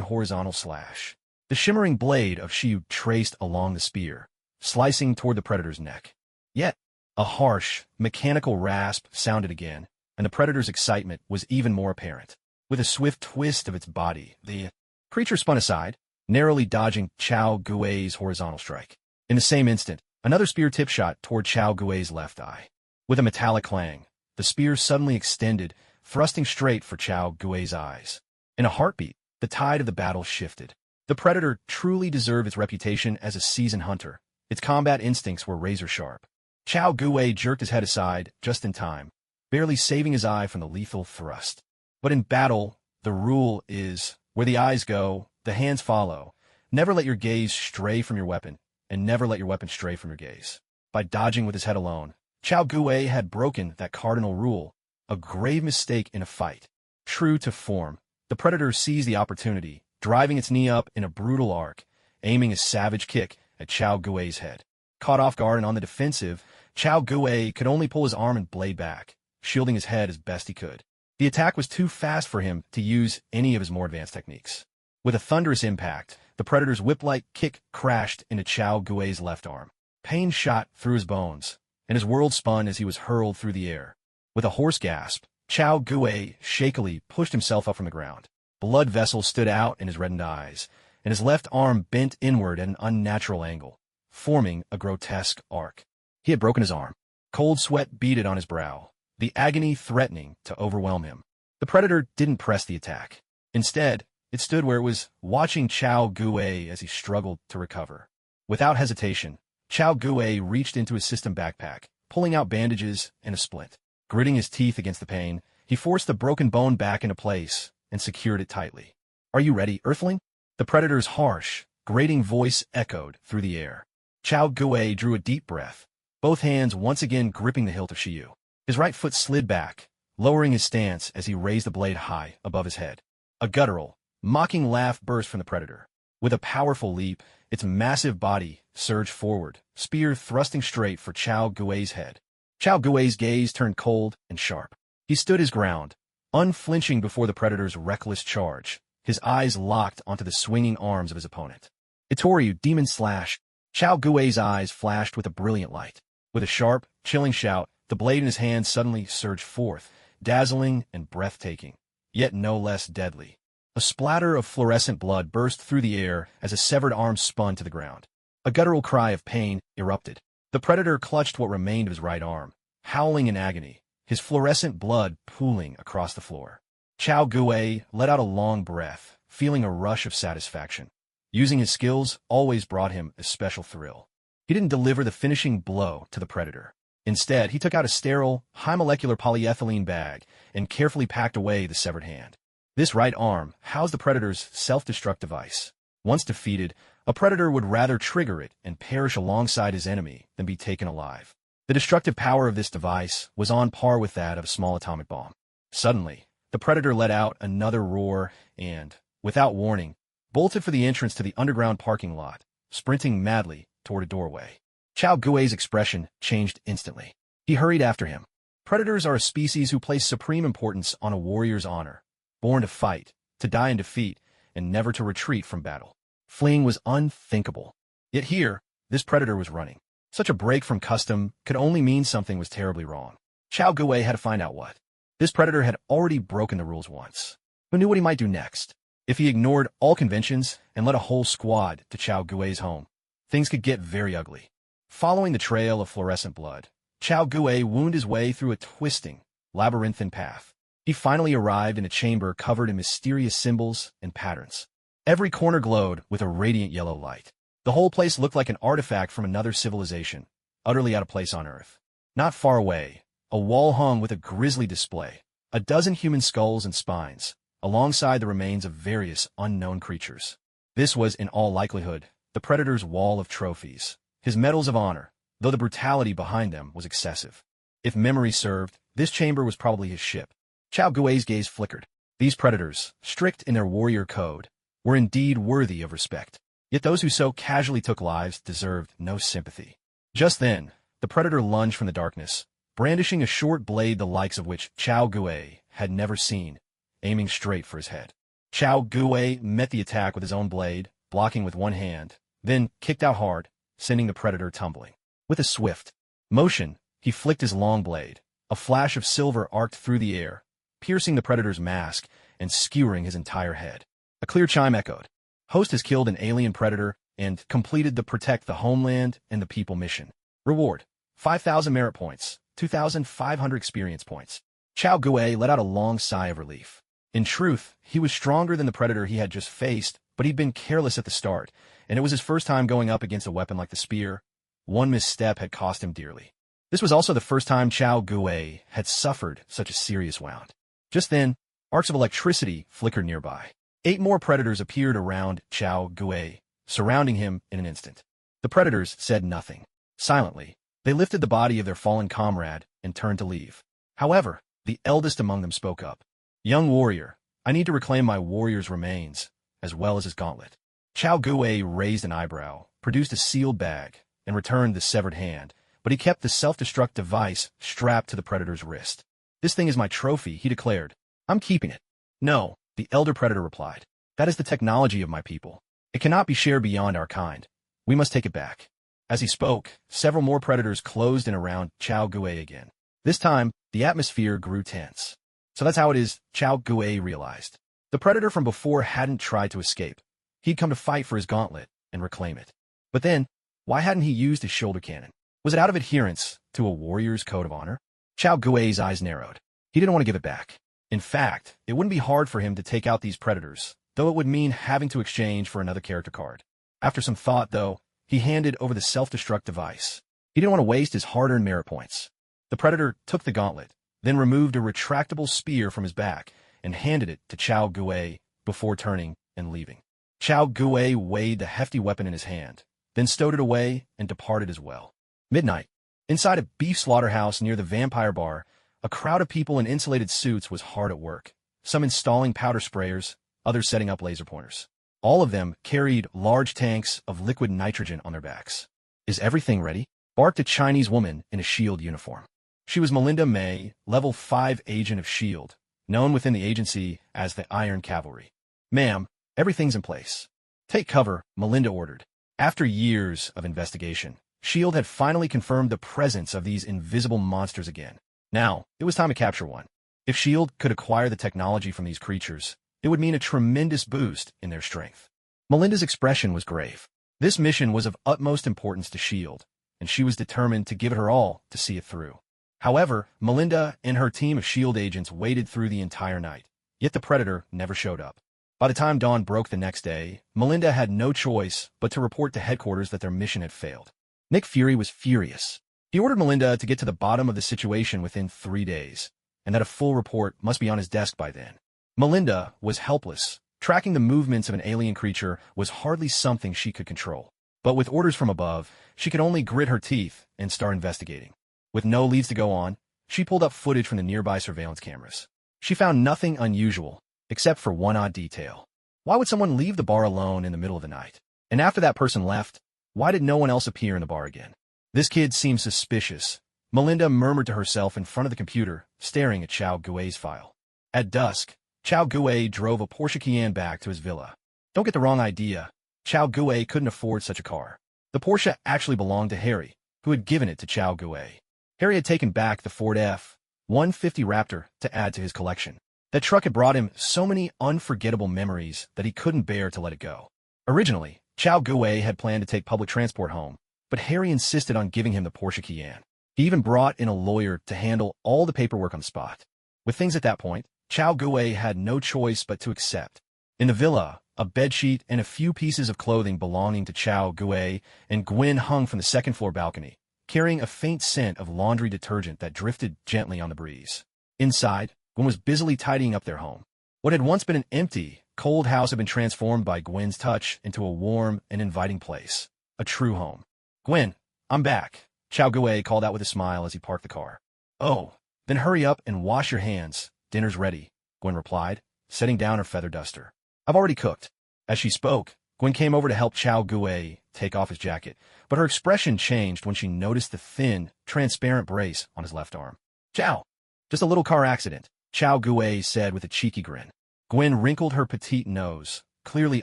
S1: horizontal slash. The shimmering blade of Shiyu traced along the spear, slicing toward the Predator's neck. Yet, a harsh, mechanical rasp sounded again, and the Predator's excitement was even more apparent. With a swift twist of its body, the creature spun aside, narrowly dodging Chao Gui's horizontal strike. In the same instant, another spear tip shot toward Chao Gui's left eye. With a metallic clang, the spear suddenly extended, thrusting straight for Chao Gui's eyes. In a heartbeat, the tide of the battle shifted. The Predator truly deserved its reputation as a seasoned hunter. Its combat instincts were razor-sharp. Chao Gui jerked his head aside just in time, barely saving his eye from the lethal thrust. But in battle, the rule is, where the eyes go, the hands follow. Never let your gaze stray from your weapon, and never let your weapon stray from your gaze. By dodging with his head alone, Chao Gui had broken that cardinal rule, a grave mistake in a fight. True to form, the Predator seized the opportunity, driving its knee up in a brutal arc, aiming a savage kick at Chao Gui's head. Caught off guard and on the defensive, Chao Gui could only pull his arm and blade back, shielding his head as best he could. The attack was too fast for him to use any of his more advanced techniques. With a thunderous impact, the Predator's whip-like kick crashed into Chao Gui's left arm. Pain shot through his bones, and his world spun as he was hurled through the air. With a hoarse gasp, Chao Gui shakily pushed himself up from the ground. Blood vessels stood out in his reddened eyes, and his left arm bent inward at an unnatural angle, forming a grotesque arc. He had broken his arm. Cold sweat beaded on his brow, the agony threatening to overwhelm him. The Predator didn't press the attack. Instead, it stood where it was, watching Chao Gui as he struggled to recover. Without hesitation, Chao Gui reached into his system backpack, pulling out bandages and a splint. Gritting his teeth against the pain, he forced the broken bone back into place and secured it tightly. "Are you ready, Earthling?" The Predator's harsh, grating voice echoed through the air. Chao Gui drew a deep breath, both hands once again gripping the hilt of Shiyu. His right foot slid back, lowering his stance as he raised the blade high above his head. A guttural, mocking laugh burst from the Predator. With a powerful leap, its massive body surged forward, spear thrusting straight for Chao Gui's head. Chao Gui's gaze turned cold and sharp. He stood his ground, unflinching before the Predator's reckless charge, his eyes locked onto the swinging arms of his opponent. "Itoryu, demon slash!" Chao Gui's eyes flashed with a brilliant light. With a sharp, chilling shout, the blade in his hand suddenly surged forth, dazzling and breathtaking, yet no less deadly. A splatter of fluorescent blood burst through the air as a severed arm spun to the ground. A guttural cry of pain erupted. The predator clutched what remained of his right arm, howling in agony, his fluorescent blood pooling across the floor. Chao Gui let out a long breath, feeling a rush of satisfaction. Using his skills always brought him a special thrill. He didn't deliver the finishing blow to the predator. Instead, he took out a sterile, high-molecular polyethylene bag and carefully packed away the severed hand. This right arm housed the predator's self-destruct device. Once defeated, a predator would rather trigger it and perish alongside his enemy than be taken alive. The destructive power of this device was on par with that of a small atomic bomb. Suddenly, the predator let out another roar and, without warning, bolted for the entrance to the underground parking lot, sprinting madly toward a doorway. Chao Gui's expression changed instantly. He hurried after him. Predators are a species who place supreme importance on a warrior's honor, born to fight, to die in defeat, and never to retreat from battle. Fleeing was unthinkable. Yet here, this predator was running. Such a break from custom could only mean something was terribly wrong. Chao Gui had to find out what. This predator had already broken the rules once. Who knew what he might do next? If he ignored all conventions and led a whole squad to Chao Gui's home, things could get very ugly. Following the trail of fluorescent blood, Chao Gui wound his way through a twisting, labyrinthine path. He finally arrived in a chamber covered in mysterious symbols and patterns. Every corner glowed with a radiant yellow light. The whole place looked like an artifact from another civilization, utterly out of place on Earth. Not far away, a wall hung with a grisly display, a dozen human skulls and spines, alongside the remains of various unknown creatures. This was, in all likelihood, the predator's wall of trophies, his medals of honor, though the brutality behind them was excessive. If memory served, this chamber was probably his ship. Chao Gui's gaze flickered. These predators, strict in their warrior code, were indeed worthy of respect. Yet those who so casually took lives deserved no sympathy. Just then, the predator lunged from the darkness, brandishing a short blade the likes of which Chao Gui had never seen, aiming straight for his head. Chao Gui met the attack with his own blade, blocking with one hand, then kicked out hard, sending the predator tumbling. With a swift motion, he flicked his long blade. A flash of silver arced through the air, piercing the predator's mask and skewering his entire head. A clear chime echoed. Host has killed an alien predator and completed the Protect the Homeland and the People mission. Reward: 5,000 merit points, 2,500 experience points. Chao Gui let out a long sigh of relief. In truth, he was stronger than the predator he had just faced, but he'd been careless at the start, and it was his first time going up against a weapon like the spear. One misstep had cost him dearly. This was also the first time Chao Gui had suffered such a serious wound. Just then, arcs of electricity flickered nearby. 8 more predators appeared around Chao Gui, surrounding him in an instant. The predators said nothing. Silently, they lifted the body of their fallen comrade and turned to leave. However, the eldest among them spoke up. "Young warrior, I need to reclaim my warrior's remains, as well as his gauntlet." Chao Gui raised an eyebrow, produced a sealed bag, and returned the severed hand, but he kept the self-destruct device strapped to the predator's wrist. "This thing is my trophy," he declared. "I'm keeping it." "No," the elder predator replied. "That is the technology of my people. It cannot be shared beyond our kind. We must take it back." As he spoke, several more predators closed in around Chao Gui again. This time, the atmosphere grew tense. So that's how it is, Chao Gui realized. The predator from before hadn't tried to escape. He'd come to fight for his gauntlet and reclaim it. But then, why hadn't he used his shoulder cannon? Was it out of adherence to a warrior's code of honor? Chao Gui's eyes narrowed. He didn't want to give it back. In fact, it wouldn't be hard for him to take out these predators, though it would mean having to exchange for another character card. After some thought, though, he handed over the self-destruct device. He didn't want to waste his hard-earned merit points. The predator took the gauntlet, then removed a retractable spear from his back and handed it to Chao Gui before turning and leaving. Chao Gui weighed the hefty weapon in his hand, then stowed it away and departed as well. Midnight. Inside a beef slaughterhouse near the vampire bar, a crowd of people in insulated suits was hard at work, some installing powder sprayers, others setting up laser pointers. All of them carried large tanks of liquid nitrogen on their backs. "Is everything ready?" barked a Chinese woman in a SHIELD uniform. She was Melinda May, Level 5 agent of SHIELD, known within the agency as the Iron Cavalry. "Ma'am, everything's in place." "Take cover," Melinda ordered. After years of investigation, SHIELD had finally confirmed the presence of these invisible monsters again. Now, it was time to capture one. If SHIELD could acquire the technology from these creatures, it would mean a tremendous boost in their strength. Melinda's expression was grave. This mission was of utmost importance to S.H.I.E.L.D., and she was determined to give it her all to see it through. However, Melinda and her team of S.H.I.E.L.D. agents waited through the entire night, yet the Predator never showed up. By the time dawn broke the next day, Melinda had no choice but to report to headquarters that their mission had failed. Nick Fury was furious. He ordered Melinda to get to the bottom of the situation within 3 days, and that a full report must be on his desk by then. Melinda was helpless. Tracking the movements of an alien creature was hardly something she could control. But with orders from above, she could only grit her teeth and start investigating. With no leads to go on, she pulled up footage from the nearby surveillance cameras. She found nothing unusual, except for one odd detail. Why would someone leave the bar alone in the middle of the night? And after that person left, why did no one else appear in the bar again? This kid seems suspicious, Melinda murmured to herself in front of the computer, staring at Chao Gui's file. At dusk, Chao Gui drove a Porsche Cayenne back to his villa. Don't get the wrong idea. Chao Gui couldn't afford such a car. The Porsche actually belonged to Harry, who had given it to Chao Gui. Harry had taken back the Ford F-150 Raptor to add to his collection. That truck had brought him so many unforgettable memories that he couldn't bear to let it go. Originally, Chao Gui had planned to take public transport home, but Harry insisted on giving him the Porsche Cayenne. He even brought in a lawyer to handle all the paperwork on the spot. With things at that point, Chao Gui had no choice but to accept. In the villa, a bedsheet and a few pieces of clothing belonging to Chao Gui and Gwen hung from the second-floor balcony, carrying a faint scent of laundry detergent that drifted gently on the breeze. Inside, Gwen was busily tidying up their home. What had once been an empty, cold house had been transformed by Gwen's touch into a warm and inviting place. A true home. "Gwen, I'm back," Chao Gui called out with a smile as he parked the car. "Oh, then hurry up and wash your hands. Dinner's ready," Gwen replied, setting down her feather duster. "I've already cooked." As she spoke, Gwen came over to help Chao Gui take off his jacket, but her expression changed when she noticed the thin, transparent brace on his left arm. "Chao, just a little car accident," Chao Gui said with a cheeky grin. Gwen wrinkled her petite nose, clearly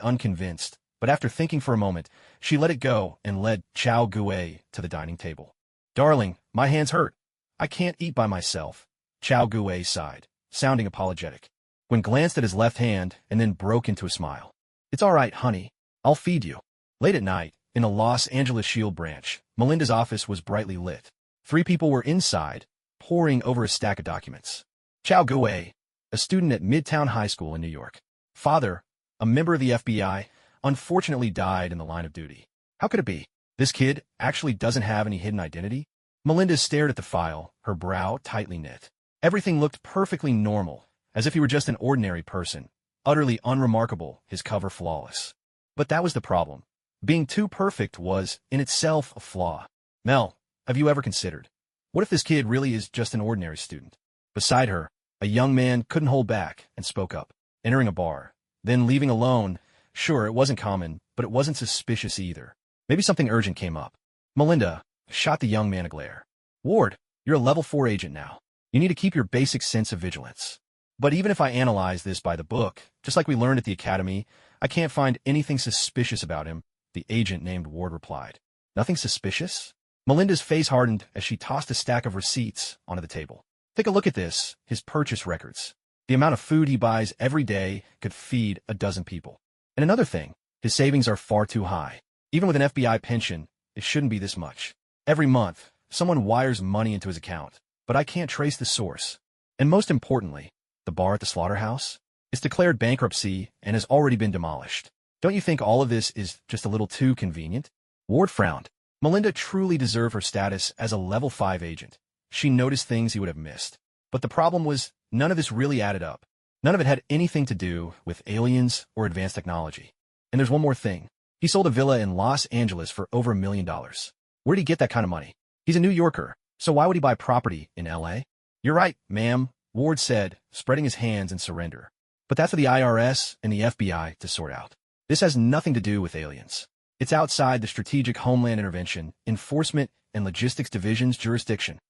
S1: unconvinced, but after thinking for a moment, she let it go and led Chao Gui to the dining table. "Darling, my hands hurt. I can't eat by myself," Chao Gui sighed, sounding apologetic. Gwen glanced at his left hand and then broke into a smile. "It's all right, honey. I'll feed you." Late at night, in a Los Angeles S.H.I.E.L.D. branch, Melinda's office was brightly lit. 3 people were inside, poring over a stack of documents. Chao Gui, a student at Midtown High School in New York. Father, a member of the FBI, unfortunately died in the line of duty. How could it be? This kid actually doesn't have any hidden identity? Melinda stared at the file, her brow tightly knit. Everything looked perfectly normal, as if he were just an ordinary person, utterly unremarkable, his cover flawless. But that was the problem. Being too perfect was, in itself, a flaw. "Mel, have you ever considered, what if this kid really is just an ordinary student?" Beside her, a young man couldn't hold back and spoke up. Entering a bar, then leaving alone. Sure, it wasn't common, but it wasn't suspicious either. Maybe something urgent came up. Melinda shot the young man a glare. "Ward, you're a level 4 agent now. You need to keep your basic sense of vigilance." "But even if I analyze this by the book, just like we learned at the academy, I can't find anything suspicious about him," the agent named Ward replied. "Nothing suspicious?" Melinda's face hardened as she tossed a stack of receipts onto the table. "Take a look at this, his purchase records. The amount of food he buys every day could feed a dozen people. And another thing, his savings are far too high. Even with an FBI pension, it shouldn't be this much. Every month, someone wires money into his account, but I can't trace the source. And most importantly, the bar at the slaughterhouse? It's declared bankruptcy and has already been demolished. Don't you think all of this is just a little too convenient?" Ward frowned. Melinda truly deserved her status as a level 5 agent. She noticed things he would have missed. But the problem was, none of this really added up. None of it had anything to do with aliens or advanced technology. And there's one more thing. He sold a villa in Los Angeles for over $1 million. Where'd he get that kind of money? He's a New Yorker, so why would he buy property in L.A.? "You're right, ma'am," Ward said, spreading his hands in surrender. "But that's for the IRS and the FBI to sort out. This has nothing to do with aliens. It's outside the Strategic Homeland Intervention, Enforcement, and Logistics Division's jurisdiction."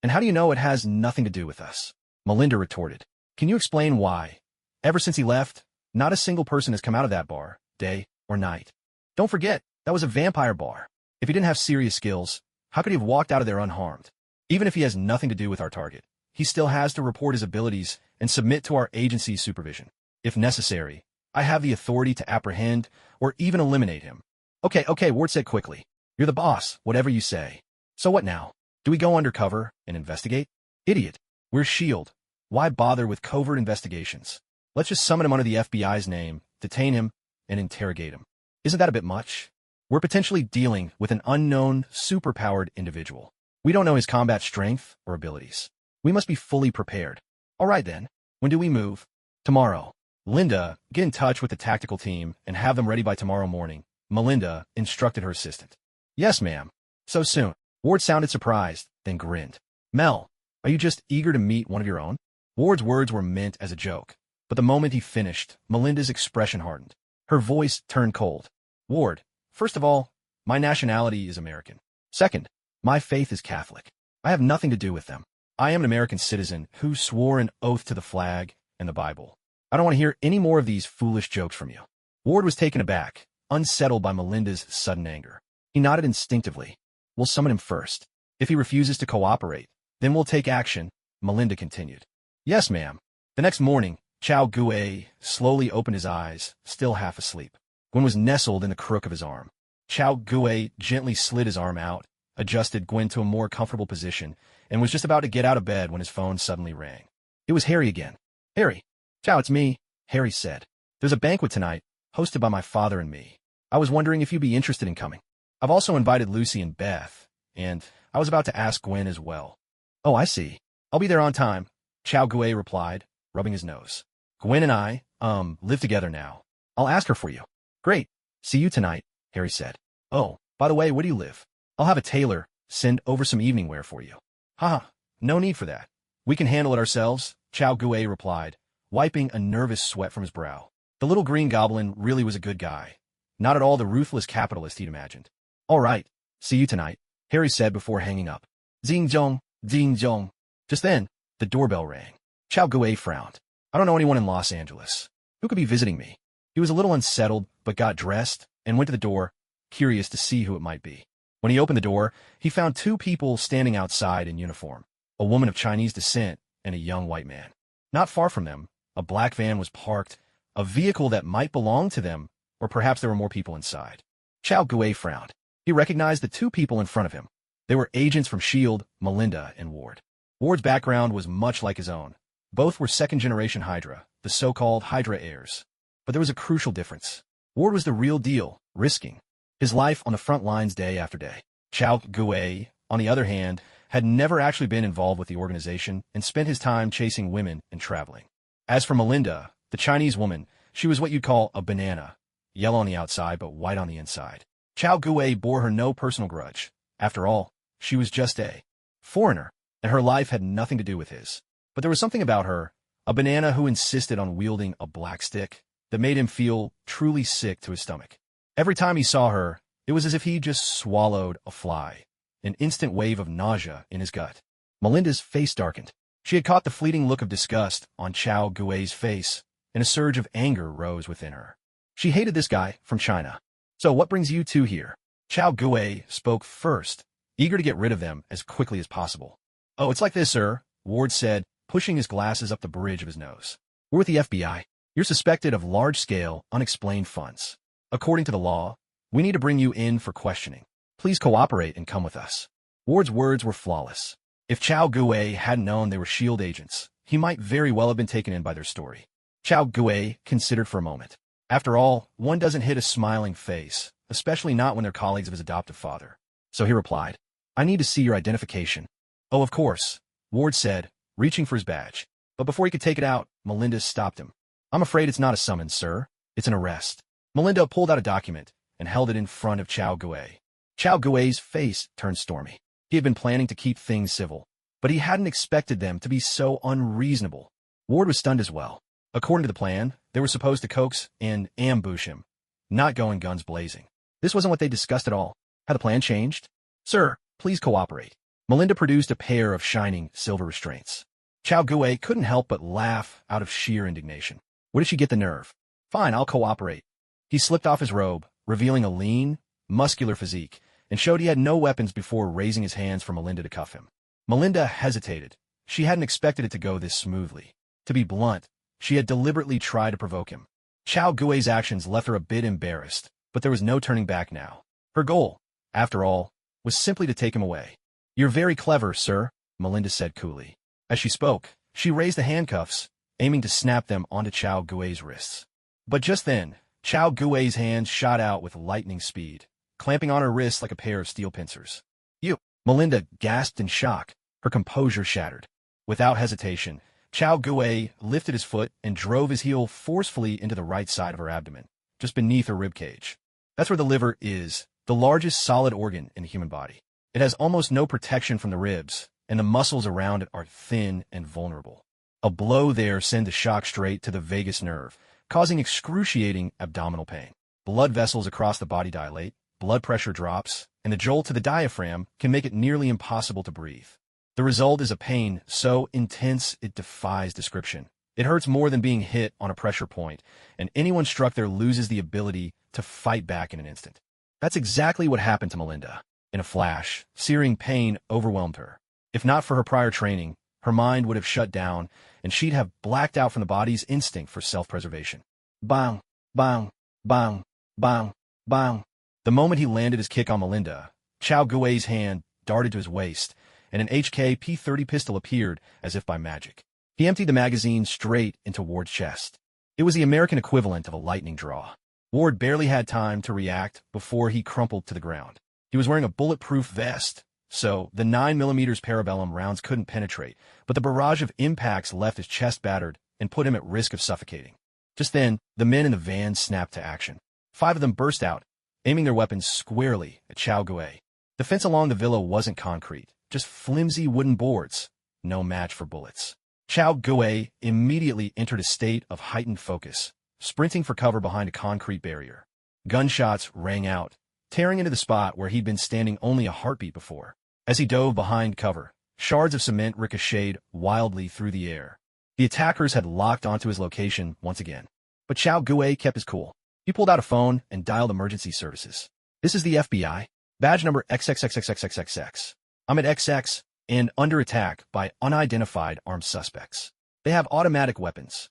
S1: "And how do you know it has nothing to do with us?" Melinda retorted. "Can you explain why? Ever since he left, not a single person has come out of that bar, day or night. Don't forget, that was a vampire bar. If he didn't have serious skills, how could he have walked out of there unharmed? Even if he has nothing to do with our target, he still has to report his abilities and submit to our agency's supervision. If necessary, I have the authority to apprehend or even eliminate him." Okay, Ward said quickly. You're the boss, whatever you say. So what now? Do we go undercover and investigate? Idiot. We're S.H.I.E.L.D. Why bother with covert investigations? Let's just summon him under the FBI's name, detain him, and interrogate him. Isn't that a bit much? We're potentially dealing with an unknown, superpowered individual. We don't know his combat strength or abilities. We must be fully prepared. All right then. When do we move? Tomorrow. Linda, get in touch with the tactical team and have them ready by tomorrow morning, Melinda instructed her assistant. Yes, ma'am. So soon. Ward sounded surprised, then grinned. Mel, are you just eager to meet one of your own? Ward's words were meant as a joke, but the moment he finished, Melinda's expression hardened. Her voice turned cold. Ward, first of all, my nationality is American. Second, my faith is Catholic. I have nothing to do with them. I am an American citizen who swore an oath to the flag and the Bible. I don't want to hear any more of these foolish jokes from you. Ward was taken aback, unsettled by Melinda's sudden anger. He nodded instinctively. We'll summon him first. If he refuses to cooperate, then we'll take action, Melinda continued. Yes, ma'am. The next morning, Chao Gue slowly opened his eyes, still half asleep. Gwen was nestled in the crook of his arm. Chao Gue gently slid his arm out, adjusted Gwen to a more comfortable position, and was just about to get out of bed when his phone suddenly rang. It was Harry again. Harry. Ciao, it's me, Harry said. There's a banquet tonight, hosted by my father and me. I was wondering if you'd be interested in coming. I've also invited Lucy and Beth, and I was about to ask Gwen as well. Oh, I see. I'll be there on time, Chao Gue replied, rubbing his nose. Gwen and I, live together now. I'll ask her for you. Great. See you tonight, Harry said. Oh, by the way, where do you live? I'll have a tailor send over some evening wear for you. Haha, no need for that. We can handle it ourselves, Chao Gue replied, wiping a nervous sweat from his brow. The little green goblin really was a good guy. Not at all the ruthless capitalist he'd imagined. All right, see you tonight, Harry said before hanging up. Zing zong, zing zong. Just then, the doorbell rang. Chao Gue frowned. I don't know anyone in Los Angeles. Who could be visiting me? He was a little unsettled, but got dressed and went to the door, curious to see who it might be. When he opened the door, he found two people standing outside in uniform, a woman of Chinese descent and a young white man. Not far from them, a black van was parked, a vehicle that might belong to them, or perhaps there were more people inside. Chao Gue frowned. He recognized the two people in front of him. They were agents from S.H.I.E.L.D., Melinda and Ward. Ward's background was much like his own. Both were second-generation Hydra, the so-called Hydra heirs. But there was a crucial difference. Ward was the real deal, risking his life on the front lines day after day. Chao Gue, on the other hand, had never actually been involved with the organization and spent his time chasing women and traveling. As for Melinda, the Chinese woman, she was what you'd call a banana, yellow on the outside but white on the inside. Chao Gue bore her no personal grudge. After all, she was just a foreigner, and her life had nothing to do with his. But there was something about her, a banana who insisted on wielding a black stick, that made him feel truly sick to his stomach. Every time he saw her, it was as if he just swallowed a fly, an instant wave of nausea in his gut. Melinda's face darkened. She had caught the fleeting look of disgust on Chao Gue's face, and a surge of anger rose within her. She hated this guy from China. So what brings you two here? Chao Gue spoke first, eager to get rid of them as quickly as possible. Oh, it's like this, sir, Ward said, pushing his glasses up the bridge of his nose. We're with the FBI. You're suspected of large-scale, unexplained funds. According to the law, we need to bring you in for questioning. Please cooperate and come with us. Ward's words were flawless. If Chao Gue hadn't known they were S.H.I.E.L.D. agents, he might very well have been taken in by their story. Chao Gue considered for a moment. After all, one doesn't hit a smiling face, especially not when they're colleagues of his adoptive father. So he replied, I need to see your identification. Oh, of course, Ward said, reaching for his badge. But before he could take it out, Melinda stopped him. I'm afraid it's not a summons, sir. It's an arrest. Melinda pulled out a document and held it in front of Chao Gue. Chao Gue's face turned stormy. He had been planning to keep things civil, but he hadn't expected them to be so unreasonable. Ward was stunned as well. According to the plan, they were supposed to coax and ambush him, not going guns blazing. This wasn't what they discussed at all. Had the plan changed? Sir, please cooperate. Melinda produced a pair of shining silver restraints. Chao Gue couldn't help but laugh out of sheer indignation. Where did she get the nerve? Fine, I'll cooperate. He slipped off his robe, revealing a lean, muscular physique, and showed he had no weapons before raising his hands for Melinda to cuff him. Melinda hesitated. She hadn't expected it to go this smoothly. To be blunt, she had deliberately tried to provoke him. Chao Gue's actions left her a bit embarrassed, but there was no turning back now. Her goal, after all, was simply to take him away. "You're very clever, sir," Melinda said coolly. As she spoke, she raised the handcuffs, aiming to snap them onto Chao Gui's wrists. But just then, Chao Gui's hands shot out with lightning speed, clamping on her wrists like a pair of steel pincers. "You!" Melinda gasped in shock, her composure shattered. Without hesitation, Chao Gui lifted his foot and drove his heel forcefully into the right side of her abdomen, just beneath her ribcage. That's where the liver is, the largest solid organ in the human body. It has almost no protection from the ribs, and the muscles around it are thin and vulnerable. A blow there sends a shock straight to the vagus nerve, causing excruciating abdominal pain. Blood vessels across the body dilate, blood pressure drops, and the jolt to the diaphragm can make it nearly impossible to breathe. The result is a pain so intense it defies description. It hurts more than being hit on a pressure point, and anyone struck there loses the ability to fight back in an instant. That's exactly what happened to Melinda. In a flash, searing pain overwhelmed her. If not for her prior training, her mind would have shut down, and she'd have blacked out from the body's instinct for self-preservation. Bang, bang, bang, bang, bang. The moment he landed his kick on Melinda, Chao Gui's hand darted to his waist, and an HK P-30 pistol appeared as if by magic. He emptied the magazine straight into Ward's chest. It was the American equivalent of a lightning draw. Ward barely had time to react before he crumpled to the ground. He was wearing a bulletproof vest, so the 9mm Parabellum rounds couldn't penetrate, but the barrage of impacts left his chest battered and put him at risk of suffocating. Just then, the men in the van snapped to action. 5 of them burst out, aiming their weapons squarely at Chao Gui. The fence along the villa wasn't concrete, just flimsy wooden boards, no match for bullets. Chao Gui immediately entered a state of heightened focus, sprinting for cover behind a concrete barrier. Gunshots rang out, tearing into the spot where he'd been standing only a heartbeat before. As he dove behind cover, shards of cement ricocheted wildly through the air. The attackers had locked onto his location once again. But Chao Gui kept his cool. He pulled out a phone and dialed emergency services. "This is the FBI. Badge number XXXXXXX. I'm at XX and under attack by unidentified armed suspects. They have automatic weapons."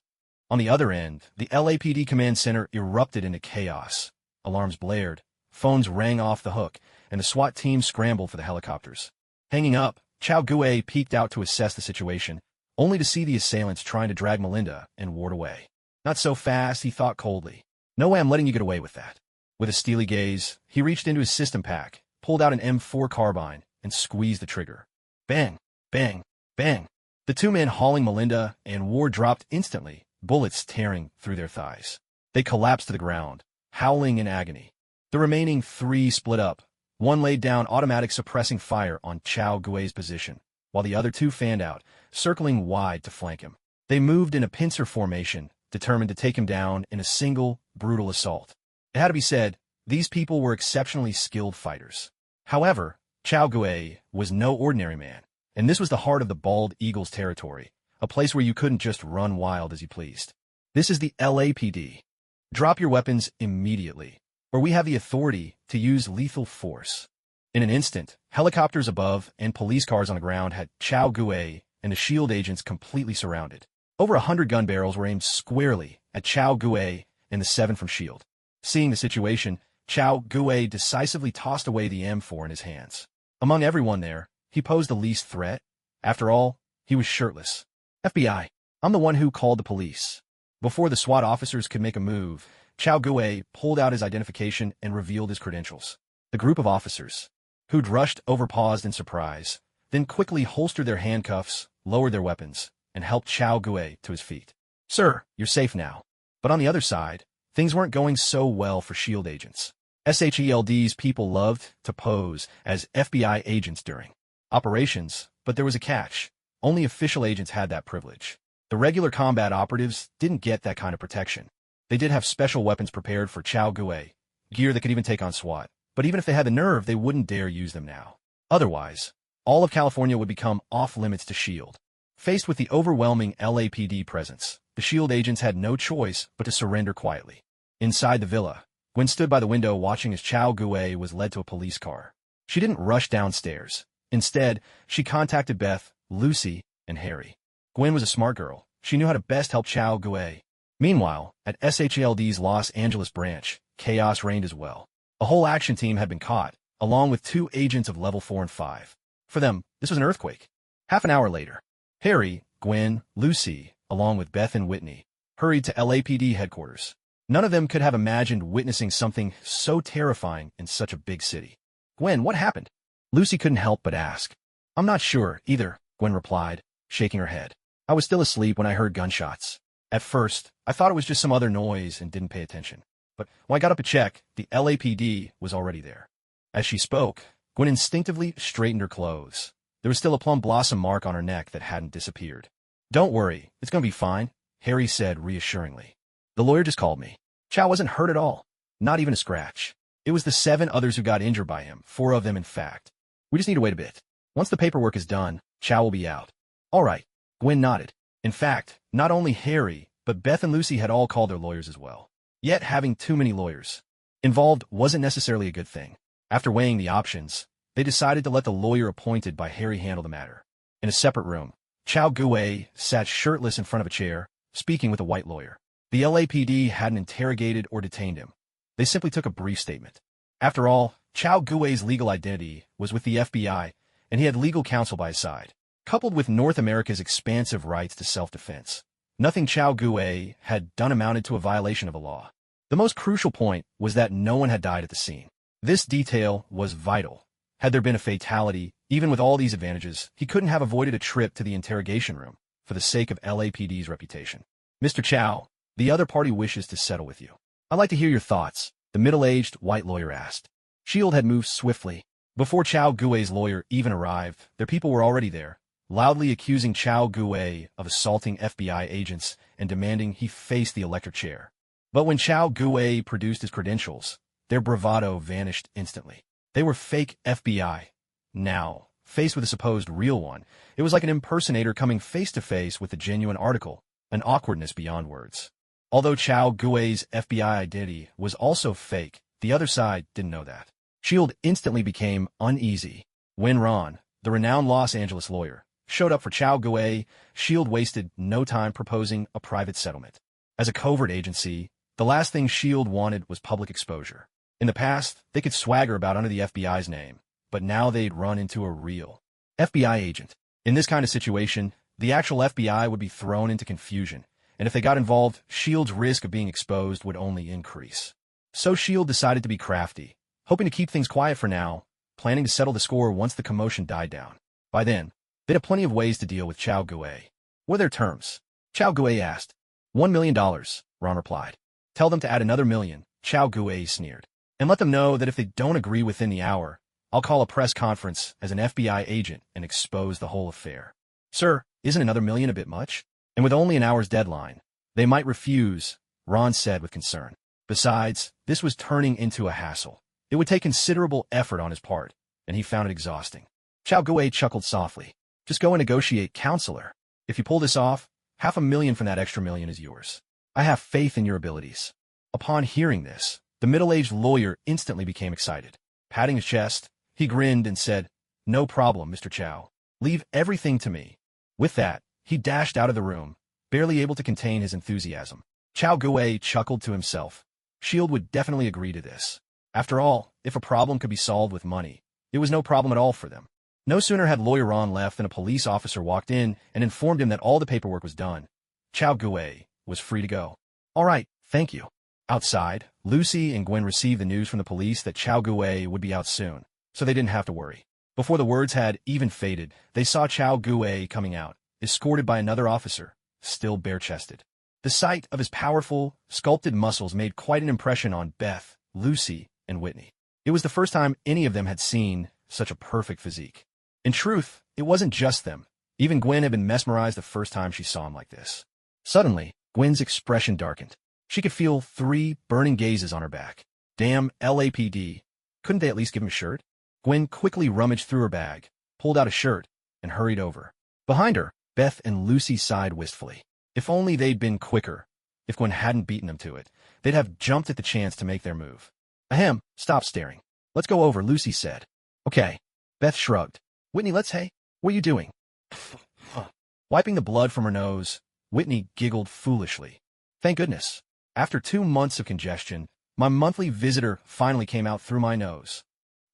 S1: On the other end, the LAPD command center erupted into chaos. Alarms blared, phones rang off the hook, and the SWAT team scrambled for the helicopters. Hanging up, Chao Gui peeked out to assess the situation, only to see the assailants trying to drag Melinda and Ward away. "Not so fast," he thought coldly. "No way I'm letting you get away with that." With a steely gaze, he reached into his system pack, pulled out an M4 carbine, and squeezed the trigger. Bang, bang, bang. The 2 men hauling Melinda and Ward dropped instantly, bullets tearing through their thighs. They collapsed to the ground, howling in agony. The remaining 3 split up. One laid down automatic suppressing fire on Chao Gui's position, while the other 2 fanned out, circling wide to flank him. They moved in a pincer formation, determined to take him down in a single, brutal assault. It had to be said, these people were exceptionally skilled fighters. However, Chao Gui was no ordinary man, and this was the heart of the Bald Eagle's territory, a place where you couldn't just run wild as you pleased. "This is the LAPD. Drop your weapons immediately, or we have the authority to use lethal force." In an instant, helicopters above and police cars on the ground had Chao Gui and the SHIELD agents completely surrounded. Over 100 gun barrels were aimed squarely at Chao Gui and the 7 from SHIELD. Seeing the situation, Chao Gui decisively tossed away the M4 in his hands. Among everyone there, he posed the least threat. After all, he was shirtless. "FBI, I'm the one who called the police." Before the SWAT officers could make a move, Chao Gui pulled out his identification and revealed his credentials. The group of officers, who'd rushed over, paused in surprise, then quickly holstered their handcuffs, lowered their weapons, and helped Chao Gui to his feet. "Sir, you're safe now." But on the other side, things weren't going so well for SHIELD agents. SHELD's people loved to pose as FBI agents during operations, but there was a catch. Only official agents had that privilege. The regular combat operatives didn't get that kind of protection. They did have special weapons prepared for Chao Gui, gear that could even take on SWAT, but even if they had the nerve, they wouldn't dare use them now. Otherwise, all of California would become off-limits to SHIELD. Faced with the overwhelming LAPD presence, the SHIELD agents had no choice but to surrender quietly. Inside the villa, Gwen stood by the window watching as Chao Gui was led to a police car. She didn't rush downstairs. Instead, she contacted Beth, Lucy, and Harry. Gwen was a smart girl. She knew how to best help Chao Gui. Meanwhile, at SHLD's Los Angeles branch, chaos reigned as well. A whole action team had been caught, along with 2 agents of level 4 and 5. For them, this was an earthquake. Half an hour later, Harry, Gwen, Lucy, along with Beth and Whitney, hurried to LAPD headquarters. None of them could have imagined witnessing something so terrifying in such a big city. Gwen, what happened? Lucy couldn't help but ask. I'm not sure, either, Gwen replied, shaking her head. I was still asleep when I heard gunshots. At first, I thought it was just some other noise and didn't pay attention. But when I got up to check, the LAPD was already there. As she spoke, Gwen instinctively straightened her clothes. There was still a plum blossom mark on her neck that hadn't disappeared. Don't worry, it's going to be fine, Harry said reassuringly. The lawyer just called me. Chow wasn't hurt at all. Not even a scratch. It was the 7 others who got injured by him, 4 of them in fact. We just need to wait a bit. Once the paperwork is done, Chow will be out. All right, Gwen nodded. In fact, not only Harry, but Beth and Lucy had all called their lawyers as well. Yet having too many lawyers involved wasn't necessarily a good thing. After weighing the options, they decided to let the lawyer appointed by Harry handle the matter. In a separate room, Chow Gue sat shirtless in front of a chair, speaking with a white lawyer. The LAPD hadn't interrogated or detained him. They simply took a brief statement. After all, Chow Gue's legal identity was with the FBI, and he had legal counsel by his side. Coupled with North America's expansive rights to self-defense, nothing Chow Gue had done amounted to a violation of a law. The most crucial point was that no one had died at the scene. This detail was vital. Had there been a fatality, even with all these advantages, he couldn't have avoided a trip to the interrogation room for the sake of LAPD's reputation. Mr. Chow, the other party wishes to settle with you. I'd like to hear your thoughts, the middle-aged white lawyer asked. S.H.I.E.L.D. had moved swiftly. Before Chow Gue's lawyer even arrived, their people were already there, loudly accusing Chow Gue of assaulting FBI agents and demanding he face the electric chair. But when Chow Gue produced his credentials, their bravado vanished instantly. They were fake FBI. Now, faced with a supposed real one, it was like an impersonator coming face-to-face with the genuine article, an awkwardness beyond words. Although Chow Gue's FBI identity was also fake, the other side didn't know that. S.H.I.E.L.D. instantly became uneasy. When Ron, the renowned Los Angeles lawyer, showed up for Chow Gue, S.H.I.E.L.D. wasted no time proposing a private settlement. As a covert agency, the last thing S.H.I.E.L.D. wanted was public exposure. In the past, they could swagger about under the FBI's name, but now they'd run into a real FBI agent. In this kind of situation, the actual FBI would be thrown into confusion, and if they got involved, S.H.I.E.L.D.'s risk of being exposed would only increase. So S.H.I.E.L.D. decided to be crafty, hoping to keep things quiet for now, planning to settle the score once the commotion died down. By then, they'd have plenty of ways to deal with Chow Gue. What are their terms? Chow Gue asked. $1 million, Ron replied. Tell them to add another $1 million, Chow Gue sneered. And let them know that if they don't agree within the hour, I'll call a press conference as an FBI agent and expose the whole affair. Sir, isn't another $1 million a bit much? And with only an hour's deadline, they might refuse, Ron said with concern. Besides, this was turning into a hassle. It would take considerable effort on his part, and he found it exhausting. Chow Gue chuckled softly. Just go and negotiate, counselor. If you pull this off, $500,000 from that extra $1 million is yours. I have faith in your abilities. Upon hearing this, the middle-aged lawyer instantly became excited. Patting his chest, he grinned and said, No problem, Mr. Chow. Leave everything to me. With that, he dashed out of the room, barely able to contain his enthusiasm. Chow Gue chuckled to himself. S.H.I.E.L.D. would definitely agree to this. After all, if a problem could be solved with money, it was no problem at all for them. No sooner had Lawyer Ron left than a police officer walked in and informed him that all the paperwork was done. Chow Gue was free to go. All right, thank you. Outside, Lucy and Gwen received the news from the police that Chow Gue would be out soon, so they didn't have to worry. Before the words had even faded, they saw Chow Gue coming out, escorted by another officer, still bare-chested. The sight of his powerful, sculpted muscles made quite an impression on Beth, Lucy, and Whitney. It was the first time any of them had seen such a perfect physique. In truth, it wasn't just them. Even Gwen had been mesmerized the first time she saw him like this. Suddenly, Gwen's expression darkened. She could feel 3 burning gazes on her back. Damn LAPD. Couldn't they at least give him a shirt? Gwen quickly rummaged through her bag, pulled out a shirt, and hurried over. Behind her, Beth and Lucy sighed wistfully. If only they'd been quicker. If Gwen hadn't beaten them to it, they'd have jumped at the chance to make their move. Ahem, stop staring. Let's go over, Lucy said. Okay. Beth shrugged. Whitney, hey, what are you doing? Wiping the blood from her nose, Whitney giggled foolishly. Thank goodness. After 2 months of congestion, my monthly visitor finally came out through my nose.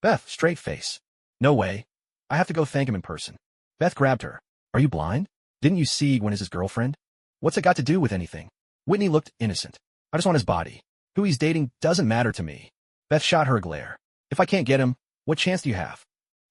S1: Beth, straight face. No way. I have to go thank him in person. Beth grabbed her. Are you blind? Didn't you see Gwen is his girlfriend? What's it got to do with anything? Whitney looked innocent. I just want his body. Who he's dating doesn't matter to me. Beth shot her a glare. If I can't get him, what chance do you have?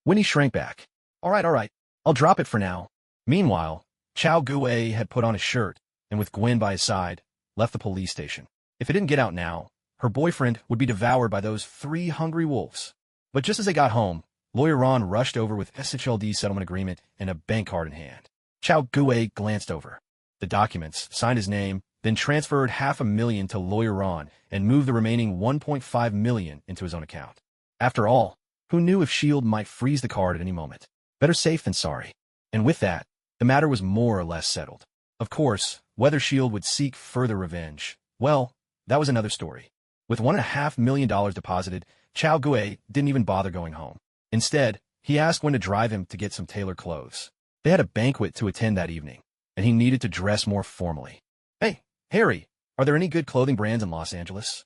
S1: Whitney shrank back. All right. I'll drop it for now. Meanwhile, Chow Gue had put on his shirt, and with Gwen by his side, left the police station. If it didn't get out now, her boyfriend would be devoured by those 3 hungry wolves. But just as they got home, Lawyer Ron rushed over with SHLD's settlement agreement and a bank card in hand. Chow Gue glanced over the documents, signed his name, then transferred $500,000 to Lawyer Ron and moved the remaining $1.5 million into his own account. After all, who knew if S.H.I.E.L.D. might freeze the card at any moment? Better safe than sorry. And with that, the matter was more or less settled. Of course, whether S.H.I.E.L.D. would seek further revenge, well, that was another story. With $1.5 million deposited, Chow Gue didn't even bother going home. Instead, he asked Gwen to drive him to get some tailored clothes. They had a banquet to attend that evening, and he needed to dress more formally. Hey, Harry, are there any good clothing brands in Los Angeles?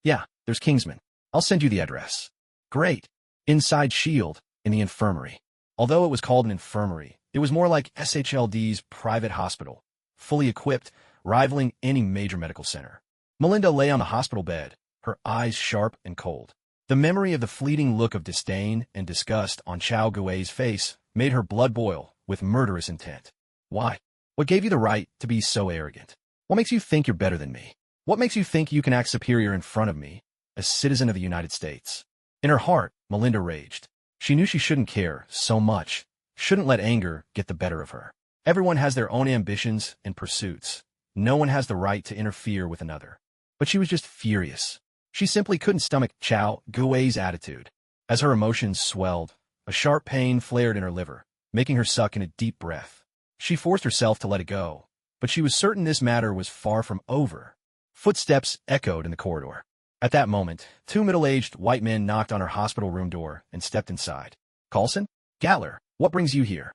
S1: Yeah, there's Kingsman. I'll send you the address. Great. Inside S.H.I.E.L.D., in the infirmary. Although it was called an infirmary, it was more like SHLD's private hospital, fully equipped, rivaling any major medical center. Melinda lay on the hospital bed, her eyes sharp and cold. The memory of the fleeting look of disdain and disgust on Chow Gue's face made her blood boil with murderous intent. Why? What gave you the right to be so arrogant? What makes you think you're better than me? What makes you think you can act superior in front of me, a citizen of the United States? In her heart, Melinda raged. She knew she shouldn't care so much, shouldn't let anger get the better of her. Everyone has their own ambitions and pursuits. No one has the right to interfere with another. But she was just furious. She simply couldn't stomach Chow Gue's attitude. As her emotions swelled, a sharp pain flared in her liver, making her suck in a deep breath. She forced herself to let it go, but she was certain this matter was far from over. Footsteps echoed in the corridor. At that moment, 2 middle-aged white men knocked on her hospital room door and stepped inside. Coulson? Gatler, what brings you here?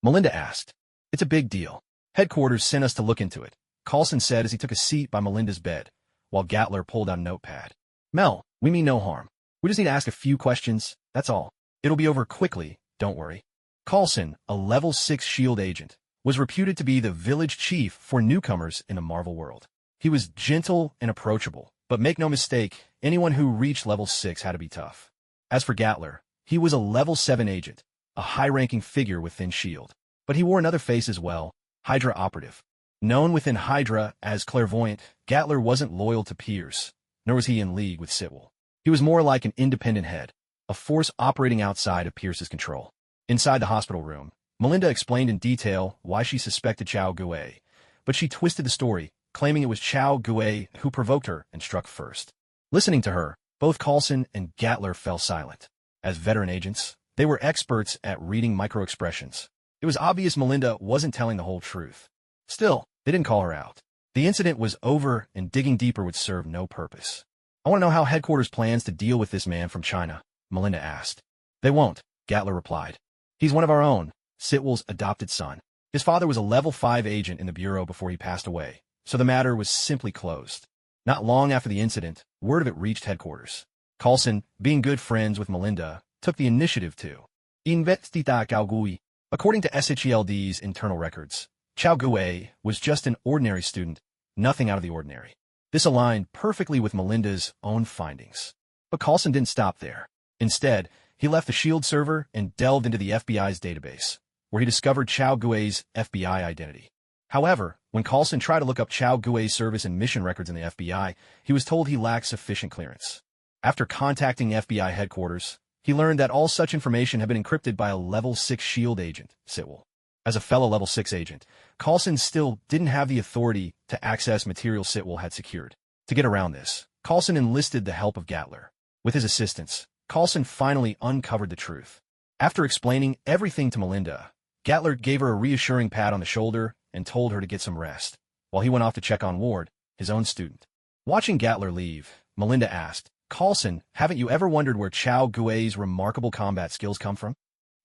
S1: Melinda asked. It's a big deal. Headquarters sent us to look into it, Coulson said as he took a seat by Melinda's bed, while Gatler pulled out a notepad. Mel, we mean no harm. We just need to ask a few questions, that's all. It'll be over quickly, don't worry. Coulson, a level 6 S.H.I.E.L.D. agent, was reputed to be the village chief for newcomers in the Marvel world. He was gentle and approachable, but make no mistake, anyone who reached level 6 had to be tough. As for Gatler, he was a level 7 agent, a high-ranking figure within S.H.I.E.L.D. But he wore another face as well, Hydra operative. Known within Hydra as clairvoyant, Gatler wasn't loyal to peers, nor was he in league with Sitwell. He was more like an independent head, a force operating outside of Pierce's control. Inside the hospital room, Melinda explained in detail why she suspected Chow Gue, but she twisted the story, claiming it was Chow Gue who provoked her and struck first. Listening to her, both Coulson and Gatler fell silent. As veteran agents, they were experts at reading micro-expressions. It was obvious Melinda wasn't telling the whole truth. Still, they didn't call her out. The incident was over and digging deeper would serve no purpose. I want to know how headquarters plans to deal with this man from China, Melinda asked. They won't, Gatler replied. He's one of our own, Sitwell's adopted son. His father was a level 5 agent in the Bureau before he passed away, so the matter was simply closed. Not long after the incident, word of it reached headquarters. Coulson, being good friends with Melinda, took the initiative to investigate Chow Gue. According to SHELD's internal records, Chow Gue was just an ordinary student, nothing out of the ordinary. This aligned perfectly with Melinda's own findings. But Coulson didn't stop there. Instead, he left the S.H.I.E.L.D. server and delved into the FBI's database, where he discovered Chow Gue's FBI identity. However, when Coulson tried to look up Chow Gue's service and mission records in the FBI, he was told he lacked sufficient clearance. After contacting FBI headquarters, he learned that all such information had been encrypted by a level 6 S.H.I.E.L.D. agent, Sitwell. As a fellow level 6 agent, Coulson still didn't have the authority to access material Sitwell had secured. To get around this, Coulson enlisted the help of Gatler. With his assistance, Coulson finally uncovered the truth. After explaining everything to Melinda, Gatler gave her a reassuring pat on the shoulder and told her to get some rest, while he went off to check on Ward, his own student. Watching Gatler leave, Melinda asked, Coulson, haven't you ever wondered where Chow Gue's remarkable combat skills come from?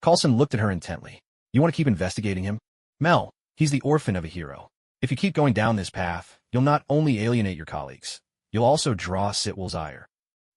S1: Coulson looked at her intently. You want to keep investigating him? Mel, he's the orphan of a hero. If you keep going down this path, you'll not only alienate your colleagues, you'll also draw Sitwell's ire.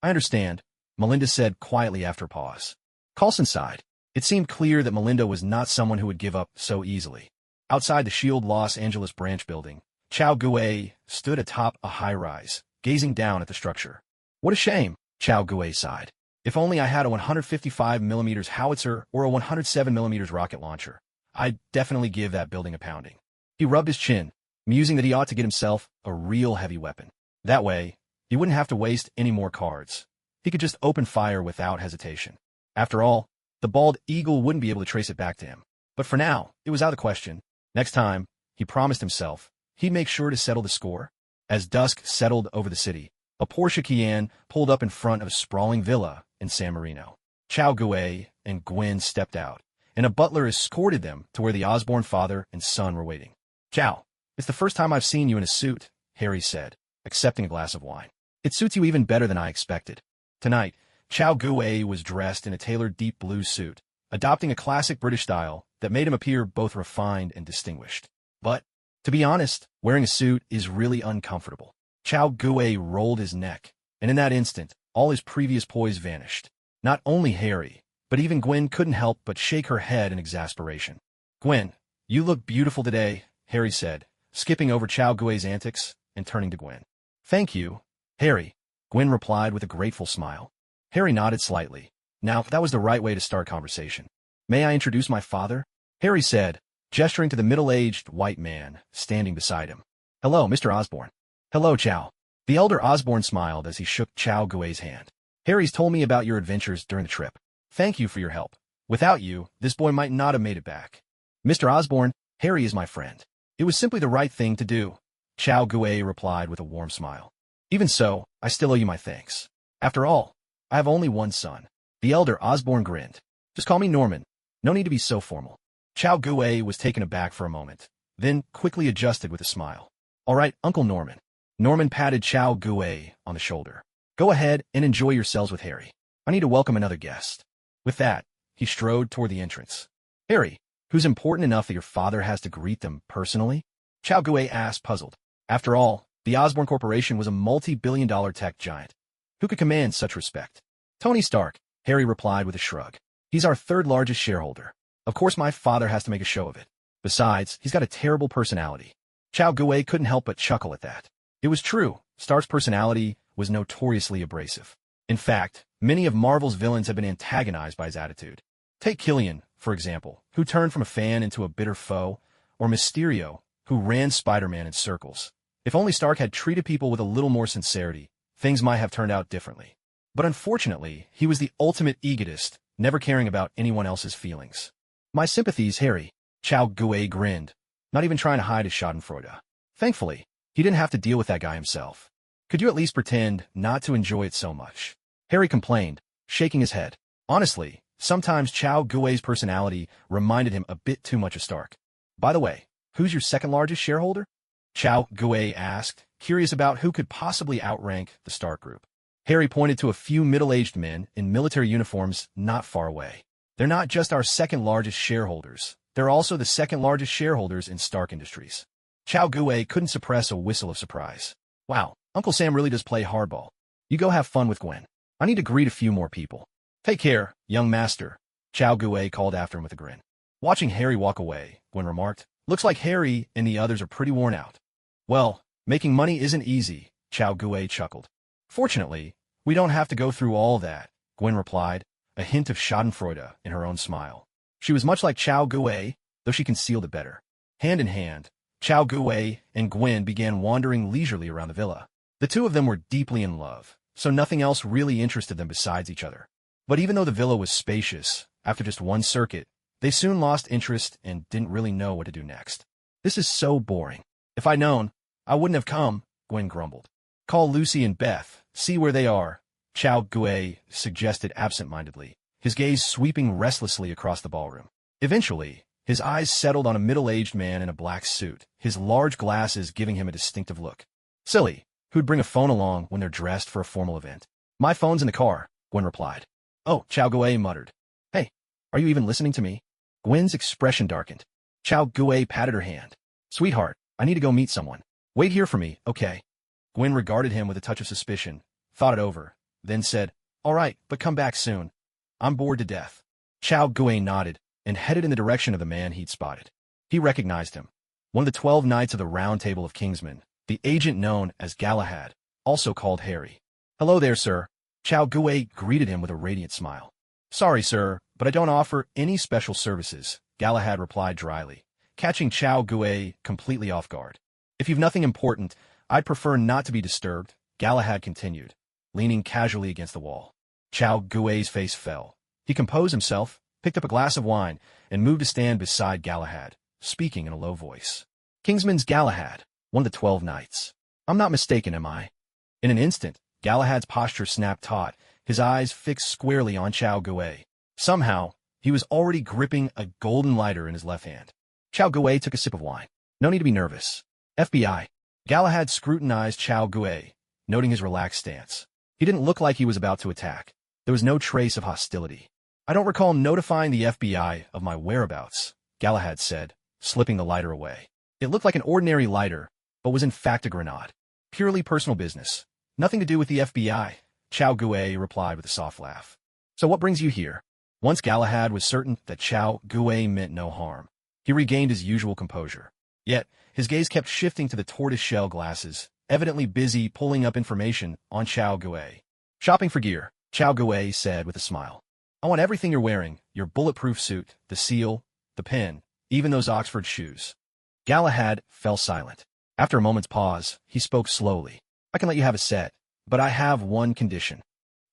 S1: I understand, Melinda said quietly after a pause. Coulson sighed. It seemed clear that Melinda was not someone who would give up so easily. Outside the Shield Los Angeles branch building, Chao Gue stood atop a high-rise, gazing down at the structure. What a shame, Chao Gue sighed. If only I had a 155mm howitzer or a 107mm rocket launcher, I'd definitely give that building a pounding. He rubbed his chin, musing that he ought to get himself a real heavy weapon. That way, he wouldn't have to waste any more cards. He could just open fire without hesitation. After all, the bald eagle wouldn't be able to trace it back to him. But for now, it was out of the question. Next time, he promised himself, he'd make sure to settle the score. As dusk settled over the city, a Porsche Cayenne pulled up in front of a sprawling villa in San Marino. Chao Gue and Gwen stepped out, and a butler escorted them to where the Osborne father and son were waiting. Chao, it's the first time I've seen you in a suit, Harry said, accepting a glass of wine. It suits you even better than I expected. Tonight, Chao Gue was dressed in a tailored deep blue suit, adopting a classic British style that made him appear both refined and distinguished. But, to be honest, wearing a suit is really uncomfortable. Chao Gue rolled his neck, and in that instant, all his previous poise vanished. Not only Harry, but even Gwen couldn't help but shake her head in exasperation. Gwen, you look beautiful today, Harry said, skipping over Chao Gue's antics and turning to Gwen. Thank you, Harry, Gwen replied with a grateful smile. Harry nodded slightly. Now, that was the right way to start conversation. May I introduce my father? Harry said, gesturing to the middle-aged white man standing beside him. Hello, Mr. Osborne. Hello, Chao. The elder Osborne smiled as he shook Chao Gue's hand. Harry's told me about your adventures during the trip. Thank you for your help. Without you, this boy might not have made it back. Mr. Osborne, Harry is my friend. It was simply the right thing to do, Chao Gue replied with a warm smile. Even so, I still owe you my thanks. After all, I have only one son. The elder Osborne grinned. Just call me Norman. No need to be so formal. Chao Gue was taken aback for a moment, then quickly adjusted with a smile. All right, Uncle Norman. Norman patted Chao Gue on the shoulder. Go ahead and enjoy yourselves with Harry. I need to welcome another guest. With that, he strode toward the entrance. Harry, who's important enough that your father has to greet them personally? Chao Gue asked, puzzled. After all, the Osborne Corporation was a multi-billion-dollar tech giant. Who could command such respect? Tony Stark, Harry replied with a shrug. He's our third-largest shareholder. Of course my father has to make a show of it. Besides, he's got a terrible personality. Chao Gue couldn't help but chuckle at that. It was true, Stark's personality was notoriously abrasive. In fact, many of Marvel's villains have been antagonized by his attitude. Take Killian, for example, who turned from a fan into a bitter foe, or Mysterio, who ran Spider-Man in circles. If only Stark had treated people with a little more sincerity, things might have turned out differently. But unfortunately, he was the ultimate egotist, never caring about anyone else's feelings. My sympathies, Harry. Chao Gue grinned, not even trying to hide his schadenfreude. Thankfully, he didn't have to deal with that guy himself. Could you at least pretend not to enjoy it so much? Harry complained, shaking his head. Honestly, sometimes Chao Gue's personality reminded him a bit too much of Stark. By the way, who's your second-largest shareholder? Chao Gue asked, curious about who could possibly outrank the Stark group. Harry pointed to a few middle-aged men in military uniforms not far away. They're not just our second-largest shareholders. They're also the second-largest shareholders in Stark Industries. Chao Gue couldn't suppress a whistle of surprise. Wow, Uncle Sam really does play hardball. You go have fun with Gwen. I need to greet a few more people. Take care, young master, Chao Gue called after him with a grin. Watching Harry walk away, Gwen remarked, looks like Harry and the others are pretty worn out. Well, making money isn't easy, Chao Gue chuckled. Fortunately, we don't have to go through all that, Gwen replied, a hint of schadenfreude in her own smile. She was much like Chao Gue, though she concealed it better. Hand in hand, Chao Gue and Gwen began wandering leisurely around the villa. The two of them were deeply in love, so nothing else really interested them besides each other. But even though the villa was spacious, after just one circuit, they soon lost interest and didn't really know what to do next. This is so boring. If I'd known, I wouldn't have come, Gwen grumbled. Call Lucy and Beth, see where they are, Chao Gue suggested absent-mindedly, his gaze sweeping restlessly across the ballroom. Eventually, his eyes settled on a middle-aged man in a black suit, his large glasses giving him a distinctive look. Silly, who'd bring a phone along when they're dressed for a formal event? My phone's in the car, Gwen replied. Oh, Chao Gue muttered. Hey, are you even listening to me? Gwen's expression darkened. Chao Gue patted her hand. Sweetheart, I need to go meet someone. Wait here for me, okay? Gwen regarded him with a touch of suspicion, thought it over, then said, all right, but come back soon. I'm bored to death. Chao Gui nodded and headed in the direction of the man he'd spotted. He recognized him. One of the 12 Knights of the Round Table of Kingsmen, the agent known as Galahad, also called Harry. Hello there, sir. Chao Gui greeted him with a radiant smile. Sorry, sir, but I don't offer any special services, Galahad replied dryly, catching Chao Gui completely off guard. If you've nothing important, I'd prefer not to be disturbed, Galahad continued, leaning casually against the wall. Chao Gui's face fell. He composed himself, picked up a glass of wine, and moved to stand beside Galahad, speaking in a low voice. Kingsman's Galahad, one of the 12 Knights. I'm not mistaken, am I? In an instant, Galahad's posture snapped taut, his eyes fixed squarely on Chao Gui. Somehow, he was already gripping a golden lighter in his left hand. Chao Gui took a sip of wine. No need to be nervous. FBI. Galahad scrutinized Chao Gui, noting his relaxed stance. He didn't look like he was about to attack. There was no trace of hostility. I don't recall notifying the FBI of my whereabouts, Galahad said, slipping the lighter away. It looked like an ordinary lighter, but was in fact a grenade. Purely personal business. Nothing to do with the FBI, Chao Gui replied with a soft laugh. So what brings you here? Once Galahad was certain that Chao Gui meant no harm, he regained his usual composure. Yet, his gaze kept shifting to the tortoise-shell glasses, evidently busy pulling up information on Chao Gui. Shopping for gear, Chao Gui said with a smile. I want everything you're wearing, your bulletproof suit, the seal, the pen, even those Oxford shoes. Galahad fell silent. After a moment's pause, he spoke slowly. I can let you have a set, but I have one condition.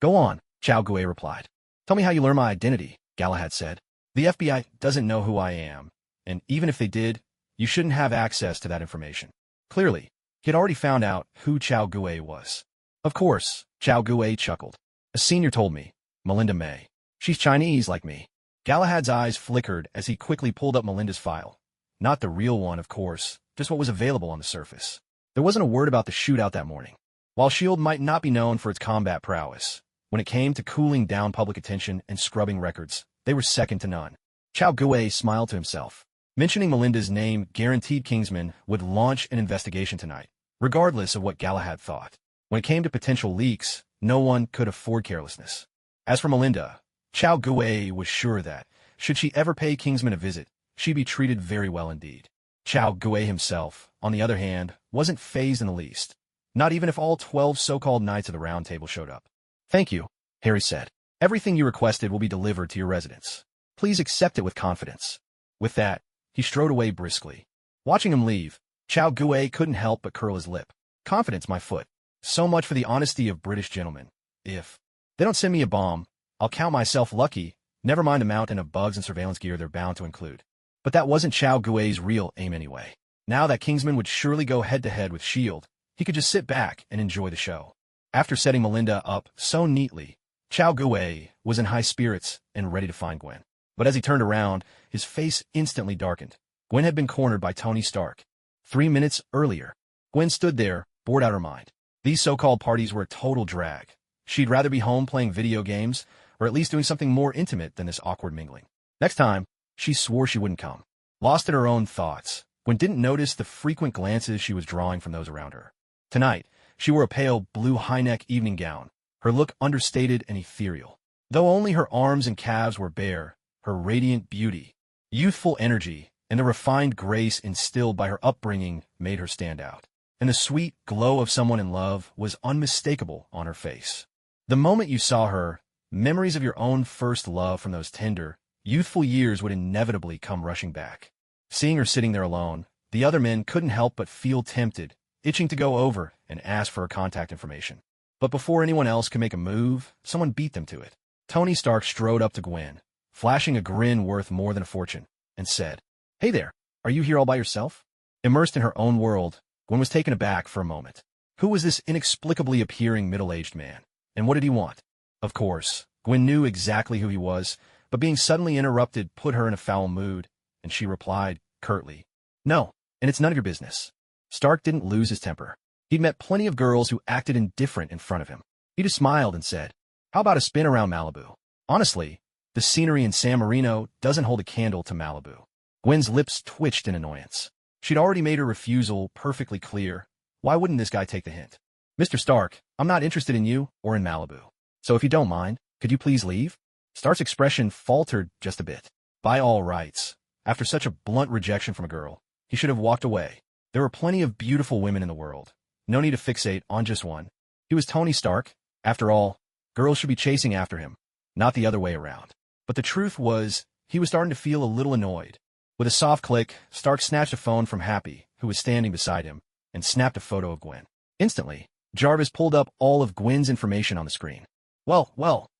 S1: Go on, Chao Gui replied. Tell me how you learn my identity, Galahad said. The FBI doesn't know who I am, and even if they did, you shouldn't have access to that information. Clearly, he had already found out who Chao Gui was. Of course, Chao Gui chuckled. A senior told me, Melinda May. She's Chinese like me. Galahad's eyes flickered as he quickly pulled up Melinda's file. Not the real one, of course, just what was available on the surface. There wasn't a word about the shootout that morning. While S.H.I.E.L.D. might not be known for its combat prowess, when it came to cooling down public attention and scrubbing records, they were second to none. Chao Gui smiled to himself. Mentioning Melinda's name guaranteed Kingsman would launch an investigation tonight, regardless of what Galahad thought. When it came to potential leaks, no one could afford carelessness. As for Melinda, Chao Gui was sure that, should she ever pay Kingsman a visit, she'd be treated very well indeed. Chao Gui himself, on the other hand, wasn't fazed in the least, not even if all 12 so-called Knights of the Round Table showed up. Thank you, Harry said. Everything you requested will be delivered to your residence. Please accept it with confidence. With that, he strode away briskly. Watching him leave, Chao Gui couldn't help but curl his lip. Confidence, my foot. So much for the honesty of British gentlemen. If they don't send me a bomb, I'll count myself lucky, never mind the mountain of bugs and surveillance gear they're bound to include. But that wasn't Chao Gui's real aim anyway. Now that Kingsman would surely go head-to-head with S.H.I.E.L.D., he could just sit back and enjoy the show. After setting Melinda up so neatly, Chao Gui was in high spirits and ready to find Gwen. But as he turned around, his face instantly darkened. Gwen had been cornered by Tony Stark. 3 minutes earlier, Gwen stood there, bored out her mind. These so-called parties were a total drag. She'd rather be home playing video games, or at least doing something more intimate than this awkward mingling. Next time, she swore she wouldn't come. Lost in her own thoughts, Gwen didn't notice the frequent glances she was drawing from those around her. Tonight, she wore a pale blue high-neck evening gown, her look understated and ethereal. Though only her arms and calves were bare, her radiant beauty, youthful energy, and the refined grace instilled by her upbringing made her stand out. And the sweet glow of someone in love was unmistakable on her face. The moment you saw her, memories of your own first love from those tender, youthful years would inevitably come rushing back. Seeing her sitting there alone, the other men couldn't help but feel tempted, itching to go over and ask for her contact information. But before anyone else could make a move, someone beat them to it. Tony Stark strode up to Gwen, flashing a grin worth more than a fortune, and said, "Hey there, are you here all by yourself?" Immersed in her own world, Gwen was taken aback for a moment. Who was this inexplicably appearing middle-aged man? And what did he want? Of course, Gwen knew exactly who he was, but being suddenly interrupted put her in a foul mood, and she replied, curtly, "No, and it's none of your business." Stark didn't lose his temper. He'd met plenty of girls who acted indifferent in front of him. He just smiled and said, "How about a spin around Malibu?" Honestly, the scenery in San Marino doesn't hold a candle to Malibu. Gwen's lips twitched in annoyance. She'd already made her refusal perfectly clear. Why wouldn't this guy take the hint? Mr. Stark, I'm not interested in you or in Malibu. So if you don't mind, could you please leave? Stark's expression faltered just a bit. By all rights, after such a blunt rejection from a girl, he should have walked away. There were plenty of beautiful women in the world. No need to fixate on just one. He was Tony Stark. After all, girls should be chasing after him, not the other way around. But the truth was, he was starting to feel a little annoyed. With a soft click, Stark snatched a phone from Happy, who was standing beside him, and snapped a photo of Gwen. Instantly, Jarvis pulled up all of Gwen's information on the screen. Well,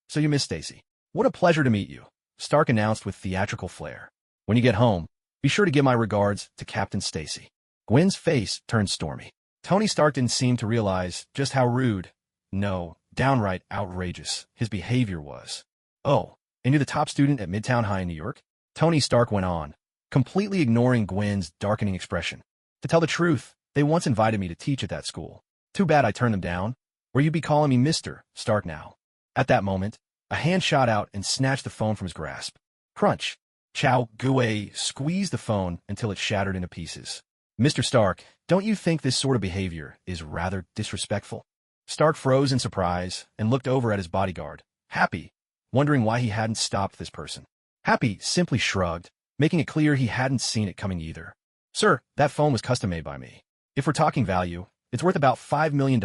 S1: so you miss Stacy. What a pleasure to meet you, Stark announced with theatrical flair. When you get home, be sure to give my regards to Captain Stacy. Gwen's face turned stormy. Tony Stark didn't seem to realize just how rude, no, downright outrageous, his behavior was. Oh, and you're the top student at Midtown High in New York? Tony Stark went on, completely ignoring Gwen's darkening expression. To tell the truth, they once invited me to teach at that school. Too bad I turned them down. Or you'd be calling me Mr. Stark now. At that moment, a hand shot out and snatched the phone from his grasp. Crunch. Chow Gui squeezed the phone until it shattered into pieces. Mr. Stark, don't you think this sort of behavior is rather disrespectful? Stark froze in surprise and looked over at his bodyguard, Happy, wondering why he hadn't stopped this person. Happy simply shrugged, making it clear he hadn't seen it coming either. Sir, that phone was custom-made by me. If we're talking value, it's worth about $5 million,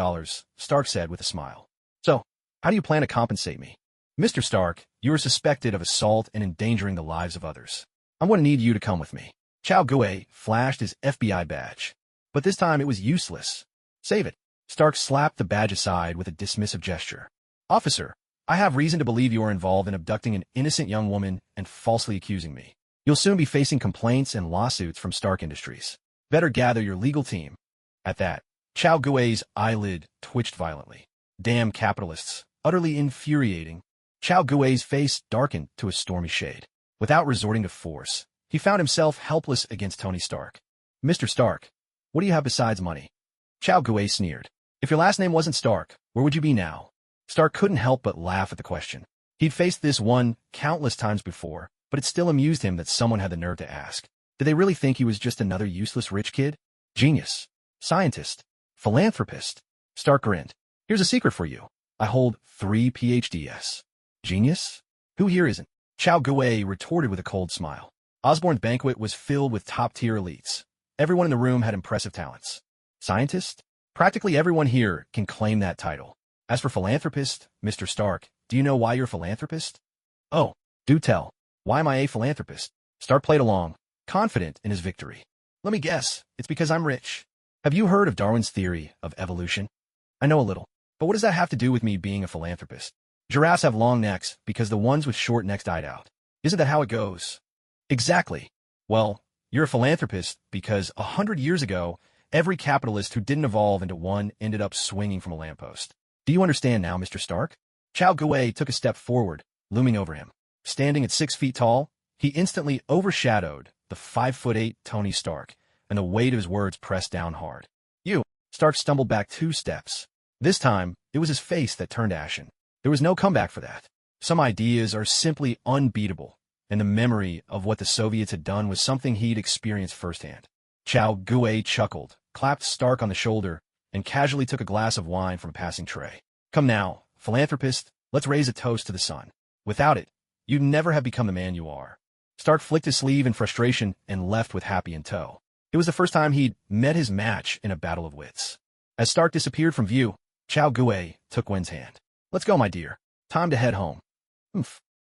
S1: Stark said with a smile. So, how do you plan to compensate me? Mr. Stark, you are suspected of assault and endangering the lives of others. I'm going to need you to come with me. Chow Gui flashed his FBI badge. But this time it was useless. Save it. Stark slapped the badge aside with a dismissive gesture. Officer, I have reason to believe you are involved in abducting an innocent young woman and falsely accusing me. You'll soon be facing complaints and lawsuits from Stark Industries. Better gather your legal team. At that, Chow Gui's eyelid twitched violently. Damn capitalists. Utterly infuriating. Chow Gui's face darkened to a stormy shade. Without resorting to force, he found himself helpless against Tony Stark. Mr. Stark, what do you have besides money? Chow Gui sneered. If your last name wasn't Stark, where would you be now? Stark couldn't help but laugh at the question. He'd faced this one countless times before, but it still amused him that someone had the nerve to ask. Did they really think he was just another useless rich kid? Genius. Scientist. Philanthropist. Stark grinned. Here's a secret for you. I hold 3 PhDs. Genius? Who here isn't? Chow Gui retorted with a cold smile. Osborne's banquet was filled with top-tier elites. Everyone in the room had impressive talents. Scientist? Practically everyone here can claim that title. As for philanthropist, Mr. Stark, do you know why you're a philanthropist? Oh, do tell. Why am I a philanthropist? Stark played along, confident in his victory. Let me guess, it's because I'm rich. Have you heard of Darwin's theory of evolution? I know a little, but what does that have to do with me being a philanthropist? Giraffes have long necks because the ones with short necks died out. Isn't that how it goes? Exactly. Well, you're a philanthropist because 100 years ago, every capitalist who didn't evolve into one ended up swinging from a lamppost. Do you understand now, Mr. Stark? Chow Gui took a step forward, looming over him. Standing at 6 feet tall, he instantly overshadowed the 5'8" Tony Stark, and the weight of his words pressed down hard. You! Stark stumbled back 2 steps. This time, it was his face that turned ashen. There was no comeback for that. Some ideas are simply unbeatable, and the memory of what the Soviets had done was something he'd experienced firsthand. Chow Gui chuckled, clapped Stark on the shoulder, and casually took a glass of wine from a passing tray. Come now, philanthropist, let's raise a toast to the sun. Without it, you'd never have become the man you are. Stark flicked his sleeve in frustration and left with Happy in tow. It was the first time he'd met his match in a battle of wits. As Stark disappeared from view, Chow Gui took Gwen's hand. Let's go, my dear. Time to head home.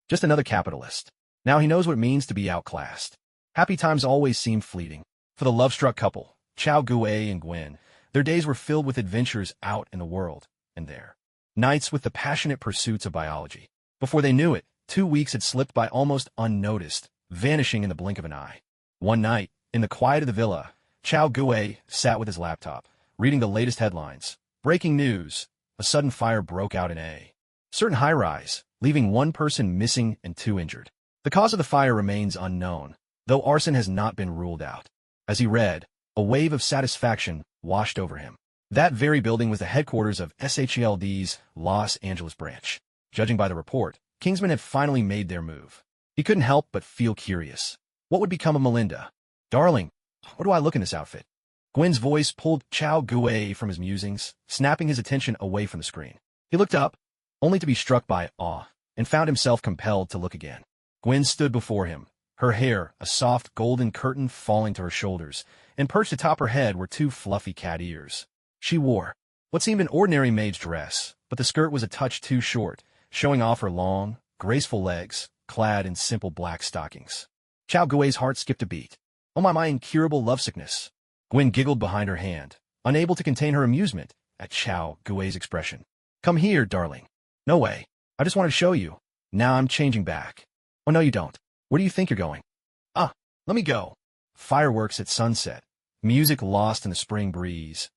S1: Just another capitalist. Now he knows what it means to be outclassed. Happy times always seem fleeting. For the love-struck couple, Chow Gui and Gwen, their days were filled with adventures out in the world and there. Nights with the passionate pursuits of biology. Before they knew it, 2 weeks had slipped by almost unnoticed, vanishing in the blink of an eye. One night, in the quiet of the villa, Chow Gui sat with his laptop, reading the latest headlines. Breaking news. A sudden fire broke out in a certain high-rise, leaving 1 person missing and 2 injured. The cause of the fire remains unknown, though arson has not been ruled out. As he read, a wave of satisfaction washed over him. That very building was the headquarters of SHLD's Los Angeles branch. Judging by the report, Kingsman had finally made their move. He couldn't help but feel curious. What would become of Melinda? Darling, What do I look in this outfit? Gwen's voice pulled Chao Gue from his musings, snapping his attention away from the screen. He looked up, only to be struck by awe, and found himself compelled to look again. Gwen stood before him, her hair a soft golden curtain falling to her shoulders, and perched atop her head were two fluffy cat ears. She wore what seemed an ordinary maid's dress, but the skirt was a touch too short, showing off her long, graceful legs, clad in simple black stockings. Chao Gui's heart skipped a beat. Oh my incurable lovesickness. Gwen giggled behind her hand, unable to contain her amusement at Chao Gui's expression. Come here, darling. No way. I just wanted to show you. Now I'm changing back. Oh no you don't. Where do you think you're going? Let me go. Fireworks at sunset. Music lost in the spring breeze.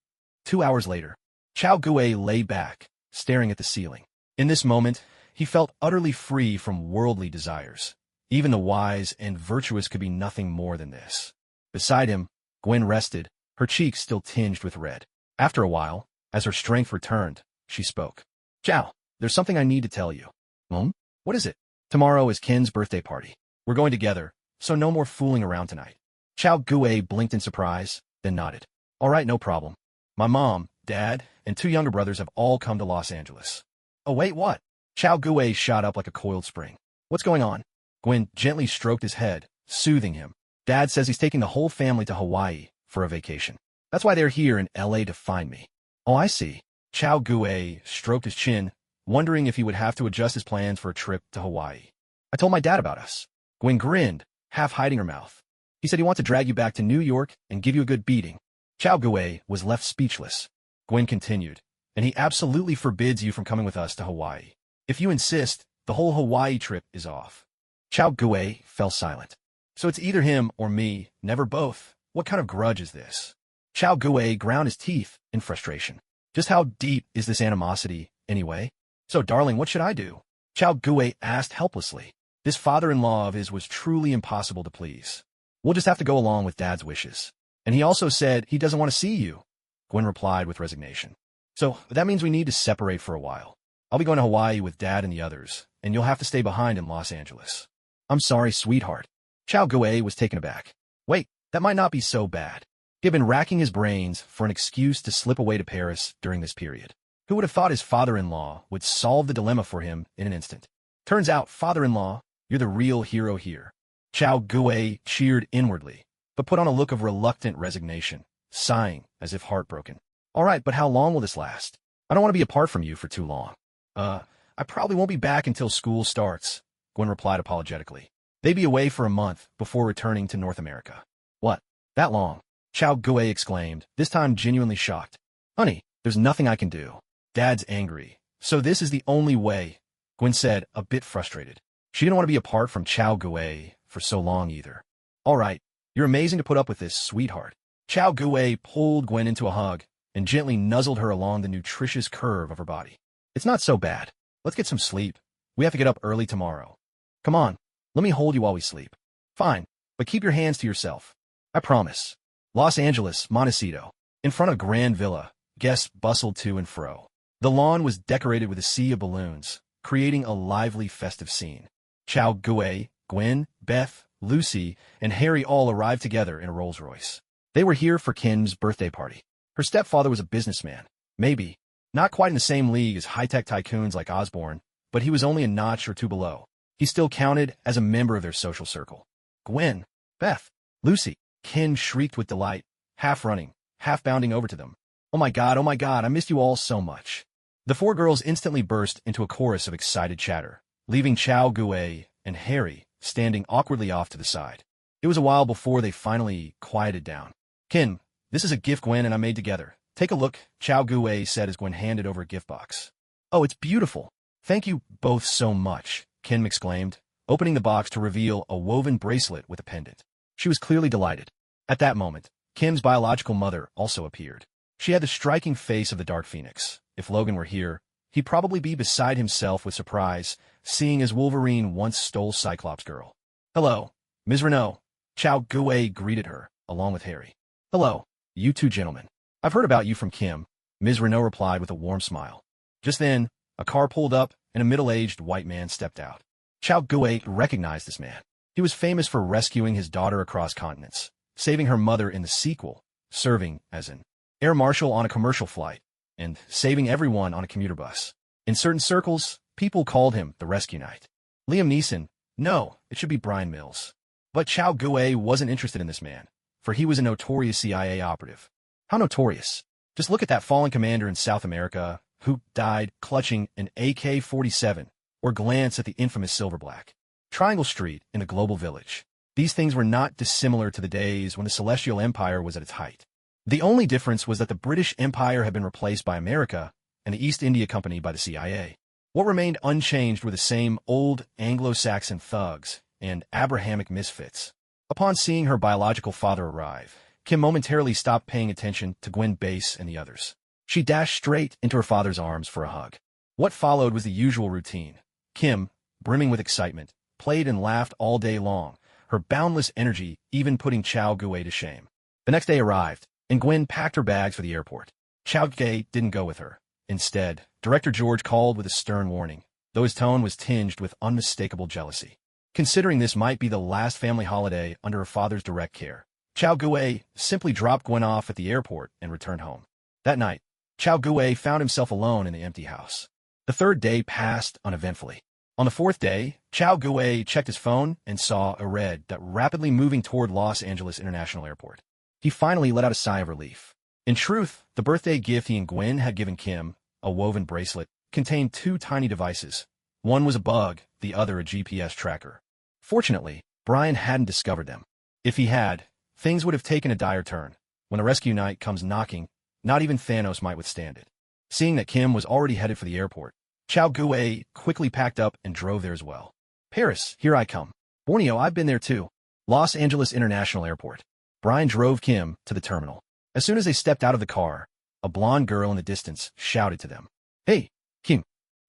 S1: 2 hours later, Chao Gue lay back, staring at the ceiling. In this moment, he felt utterly free from worldly desires. Even the wise and virtuous could be nothing more than this. Beside him, Gwen rested, her cheeks still tinged with red. After a while, as her strength returned, she spoke. Chao, there's something I need to tell you. What is it? Tomorrow is Ken's birthday party. We're going together, so no more fooling around tonight. Chao Gue blinked in surprise, then nodded. All right, no problem. My mom, dad, and 2 younger brothers have all come to Los Angeles. Oh wait, what? Chao Gue shot up like a coiled spring. What's going on? Gwen gently stroked his head, soothing him. Dad says he's taking the whole family to Hawaii for a vacation. That's why they're here in LA to find me. Oh, I see. Chao Gue stroked his chin, wondering if he would have to adjust his plans for a trip to Hawaii. I told my dad about us. Gwen grinned, half hiding her mouth. He said he wants to drag you back to New York and give you a good beating. Chao Gue was left speechless. Gwen continued, and he absolutely forbids you from coming with us to Hawaii. If you insist, the whole Hawaii trip is off. Chao Gue fell silent. So it's either him or me, never both. What kind of grudge is this? Chao Gue ground his teeth in frustration. Just how deep is this animosity, anyway? So, darling, what should I do? Chao Gue asked helplessly. This father-in-law of his was truly impossible to please. We'll just have to go along with Dad's wishes. And he also said he doesn't want to see you, Gwen replied with resignation. So, that means we need to separate for a while. I'll be going to Hawaii with Dad and the others, and you'll have to stay behind in Los Angeles. I'm sorry, sweetheart. Chao Gue was taken aback. Wait, that might not be so bad. He had been racking his brains for an excuse to slip away to Paris during this period. Who would have thought his father-in-law would solve the dilemma for him in an instant? Turns out, father-in-law, you're the real hero here. Chao Gue cheered inwardly, but put on a look of reluctant resignation, sighing as if heartbroken. All right, but how long will this last? I don't want to be apart from you for too long. I probably won't be back until school starts, Gwen replied apologetically. They'd be away for a month before returning to North America. What? That long? Chao Gue exclaimed, this time genuinely shocked. Honey, there's nothing I can do. Dad's angry. So this is the only way, Gwen said, a bit frustrated. She didn't want to be apart from Chao Gue for so long either. All right, you're amazing to put up with this, sweetheart. Chao Gue pulled Gwen into a hug and gently nuzzled her along the nutritious curve of her body. It's not so bad. Let's get some sleep. We have to get up early tomorrow. Come on, let me hold you while we sleep. Fine, but keep your hands to yourself. I promise. Los Angeles, Montecito. In front of Grand Villa, guests bustled to and fro. The lawn was decorated with a sea of balloons, creating a lively festive scene. Chao Gue, Gwen, Beth, Lucy, and Harry all arrived together in a Rolls-Royce. They were here for Kim's birthday party. Her stepfather was a businessman. Maybe. Not quite in the same league as high-tech tycoons like Osborne, but he was only a notch or two below. He still counted as a member of their social circle. Gwen, Beth, Lucy, Ken shrieked with delight, half running, half bounding over to them. Oh my God, I missed you all so much. The 4 girls instantly burst into a chorus of excited chatter, leaving Chao Gue and Harry standing awkwardly off to the side. It was a while before they finally quieted down. Ken, this is a gift Gwen and I made together. Take a look, Chao Gue said as Gwen handed over a gift box. Oh, it's beautiful. Thank you both so much, Ken exclaimed, opening the box to reveal a woven bracelet with a pendant. She was clearly delighted. At that moment, Kim's biological mother also appeared. She had the striking face of the Dark Phoenix. If Logan were here, he'd probably be beside himself with surprise, seeing as Wolverine once stole Cyclops' girl. Hello, Ms. Renault. Chao Gue greeted her, along with Harry. Hello, you 2 gentlemen. I've heard about you from Kim, Ms. Renault replied with a warm smile. Just then, a car pulled up and a middle-aged white man stepped out. Chao Gue recognized this man. He was famous for rescuing his daughter across continents, saving her mother in the sequel, serving as an air marshal on a commercial flight, and saving everyone on a commuter bus. In certain circles, people called him the Rescue Knight. Liam Neeson? No, it should be Brian Mills. But Chow Gue wasn't interested in this man, for he was a notorious CIA operative. How notorious? Just look at that fallen commander in South America who died clutching an AK-47, or glance at the infamous Silverblack Triangle Street in the global village. These things were not dissimilar to the days when the Celestial Empire was at its height. The only difference was that the British Empire had been replaced by America and the East India Company by the CIA. What remained unchanged were the same old Anglo-Saxon thugs and Abrahamic misfits. Upon seeing her biological father arrive, Kim momentarily stopped paying attention to Gwen Bass and the others. She dashed straight into her father's arms for a hug. What followed was the usual routine. Kim, brimming with excitement, played and laughed all day long, her boundless energy even putting Chow Gue to shame. The next day arrived, and Gwen packed her bags for the airport. Chow Gue didn't go with her. Instead, Director George called with a stern warning, though his tone was tinged with unmistakable jealousy. Considering this might be the last family holiday under her father's direct care, Chow Gue simply dropped Gwen off at the airport and returned home. That night, Chow Gue found himself alone in the empty house. The third day passed uneventfully. On the fourth day, Chow Gue checked his phone and saw a red dot rapidly moving toward Los Angeles International Airport. He finally let out a sigh of relief. In truth, the birthday gift he and Gwen had given Kim, a woven bracelet, contained two tiny devices. One was a bug, the other a GPS tracker. Fortunately, Brian hadn't discovered them. If he had, things would have taken a dire turn. When the rescue knight comes knocking, not even Thanos might withstand it. Seeing that Kim was already headed for the airport, Chow Gue quickly packed up and drove there as well. Paris, here I come. Borneo, I've been there too. Los Angeles International Airport. Brian drove Kim to the terminal. As soon as they stepped out of the car, a blonde girl in the distance shouted to them. Hey, Kim.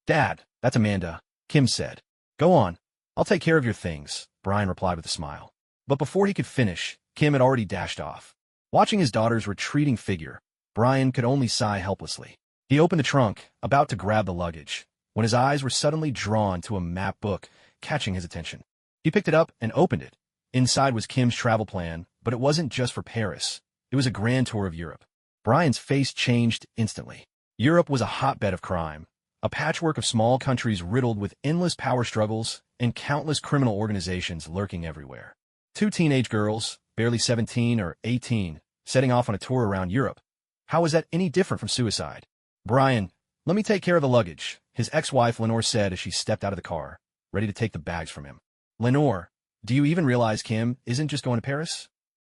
S1: Dad, that's Amanda, Kim said. Go on. I'll take care of your things, Brian replied with a smile. But before he could finish, Kim had already dashed off. Watching his daughter's retreating figure, Brian could only sigh helplessly. He opened the trunk, about to grab the luggage, when his eyes were suddenly drawn to a map book, catching his attention. He picked it up and opened it. Inside was Kim's travel plan, but it wasn't just for Paris. It was a grand tour of Europe. Brian's face changed instantly. Europe was a hotbed of crime, a patchwork of small countries riddled with endless power struggles and countless criminal organizations lurking everywhere. Two teenage girls, barely 17 or 18, setting off on a tour around Europe. How was that any different from suicide? Brian, let me take care of the luggage, his ex-wife Lenore said as she stepped out of the car, ready to take the bags from him. Lenore, do you even realize Kim isn't just going to Paris?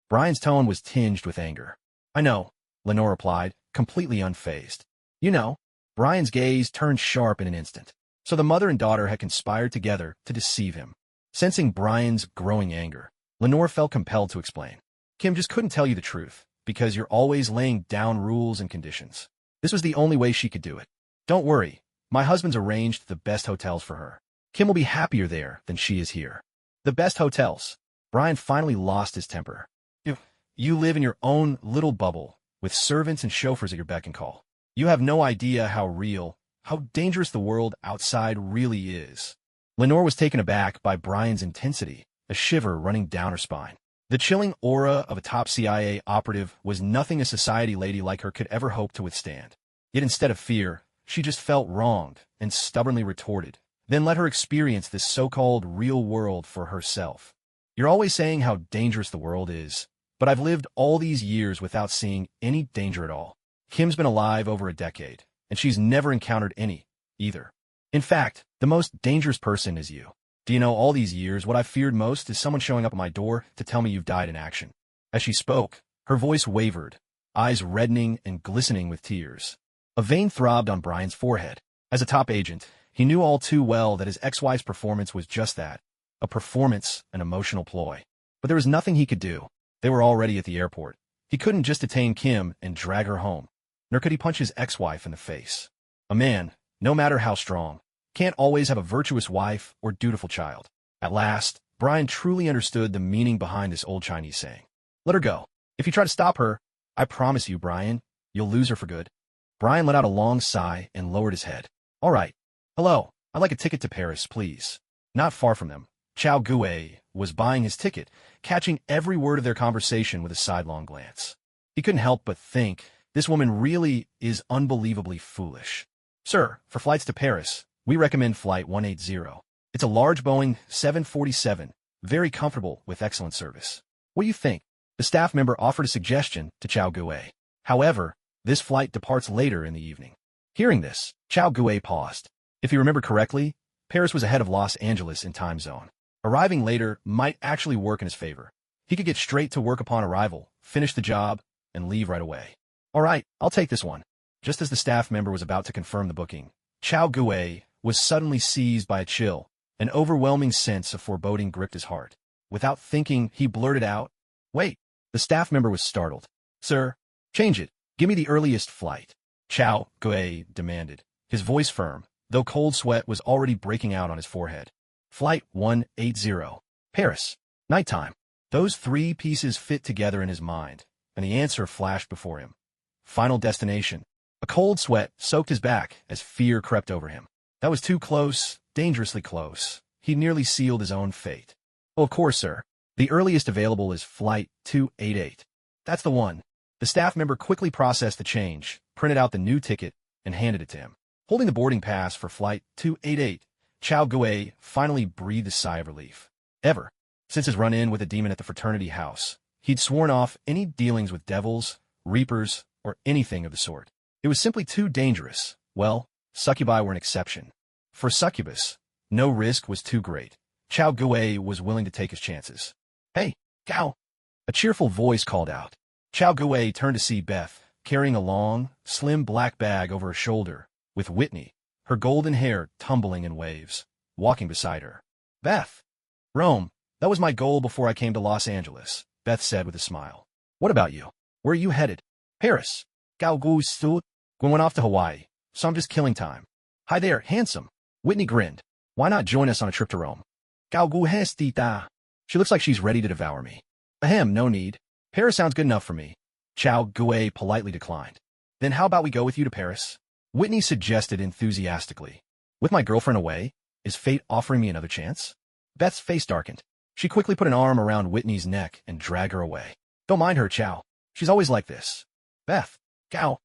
S1: Brian's tone was tinged with anger. I know, Lenore replied, completely unfazed. You know. Brian's gaze turned sharp in an instant. So the mother and daughter had conspired together to deceive him. Sensing Brian's growing anger, Lenore felt compelled to explain. Kim just couldn't tell you the truth, because you're always laying down rules and conditions. This was the only way she could do it. Don't worry, my husband's arranged the best hotels for her. Kim will be happier there than she is here. The best hotels. Brian finally lost his temper. You live in your own little bubble, with servants and chauffeurs at your beck and call. You have no idea how real, how dangerous the world outside really is. Lenore was taken aback by Brian's intensity, a shiver running down her spine. The chilling aura of a top CIA operative was nothing a society lady like her could ever hope to withstand. Yet instead of fear, she just felt wronged and stubbornly retorted, then let her experience this so-called real world for herself. You're always saying how dangerous the world is, but I've lived all these years without seeing any danger at all. Kim's been alive over a decade, and she's never encountered any, either. In fact, the most dangerous person is you. Do you know, all these years, what I've feared most is someone showing up at my door to tell me you've died in action. As she spoke, her voice wavered, eyes reddening and glistening with tears. A vein throbbed on Brian's forehead. As a top agent, he knew all too well that his ex-wife's performance was just that, a performance, an emotional ploy. But there was nothing he could do. They were already at the airport. He couldn't just detain Kim and drag her home, nor could he punch his ex-wife in the face. A man, no matter how strong, can't always have a virtuous wife or dutiful child. At last, Brian truly understood the meaning behind this old Chinese saying. Let her go. If you try to stop her, I promise you, Brian, you'll lose her for good. Brian let out a long sigh and lowered his head. All right. Hello, I'd like a ticket to Paris, please. Not far from them. Chao Gue was buying his ticket, catching every word of their conversation with a sidelong glance. He couldn't help but think, this woman really is unbelievably foolish. Sir, for flights to Paris, we recommend Flight 180. It's a large Boeing 747, very comfortable with excellent service. What do you think? The staff member offered a suggestion to Chao Gue. However, this flight departs later in the evening. Hearing this, Chao Gue paused. If he remembered correctly, Paris was ahead of Los Angeles in time zone. Arriving later might actually work in his favor. He could get straight to work upon arrival, finish the job, and leave right away. All right, I'll take this one. Just as the staff member was about to confirm the booking, Chao Gue was suddenly seized by a chill. An overwhelming sense of foreboding gripped his heart. Without thinking, he blurted out, "Wait." The staff member was startled. "Sir, change it. Give me the earliest flight," Chao Gue demanded, his voice firm, though cold sweat was already breaking out on his forehead. Flight 180. Paris. Nighttime. Those three pieces fit together in his mind, and the answer flashed before him. Final destination. A cold sweat soaked his back as fear crept over him. That was too close, dangerously close. He nearly sealed his own fate. "Oh, of course, sir. The earliest available is Flight 288. That's the one." The staff member quickly processed the change, printed out the new ticket, and handed it to him. Holding the boarding pass for Flight 288, Chao Gue finally breathed a sigh of relief. Since his run-in with a demon at the fraternity house, he'd sworn off any dealings with devils, reapers, or anything of the sort. It was simply too dangerous. Well, succubi were an exception. For succubus, no risk was too great. Chao Gue was willing to take his chances. "Hey, Gao!" A cheerful voice called out. Chao Gue turned to see Beth, carrying a long, slim black bag over her shoulder, with Whitney, her golden hair tumbling in waves, walking beside her. "Beth!" "Rome, that was my goal before I came to Los Angeles," Beth said with a smile. "What about you? Where are you headed?" "Paris." Gao Gu stood. "Gwen went off to Hawaii, so I'm just killing time." "Hi there, handsome." Whitney grinned. "Why not join us on a trip to Rome?" "Gao Gu has tita." "She looks like she's ready to devour me." "Ahem, no need. Paris sounds good enough for me." Chao Gue politely declined. "Then how about we go with you to Paris?" Whitney suggested enthusiastically. "With my girlfriend away, is fate offering me another chance?" Beth's face darkened. She quickly put an arm around Whitney's neck and dragged her away. "Don't mind her, Chao. She's always like this." "Beth." "Gao."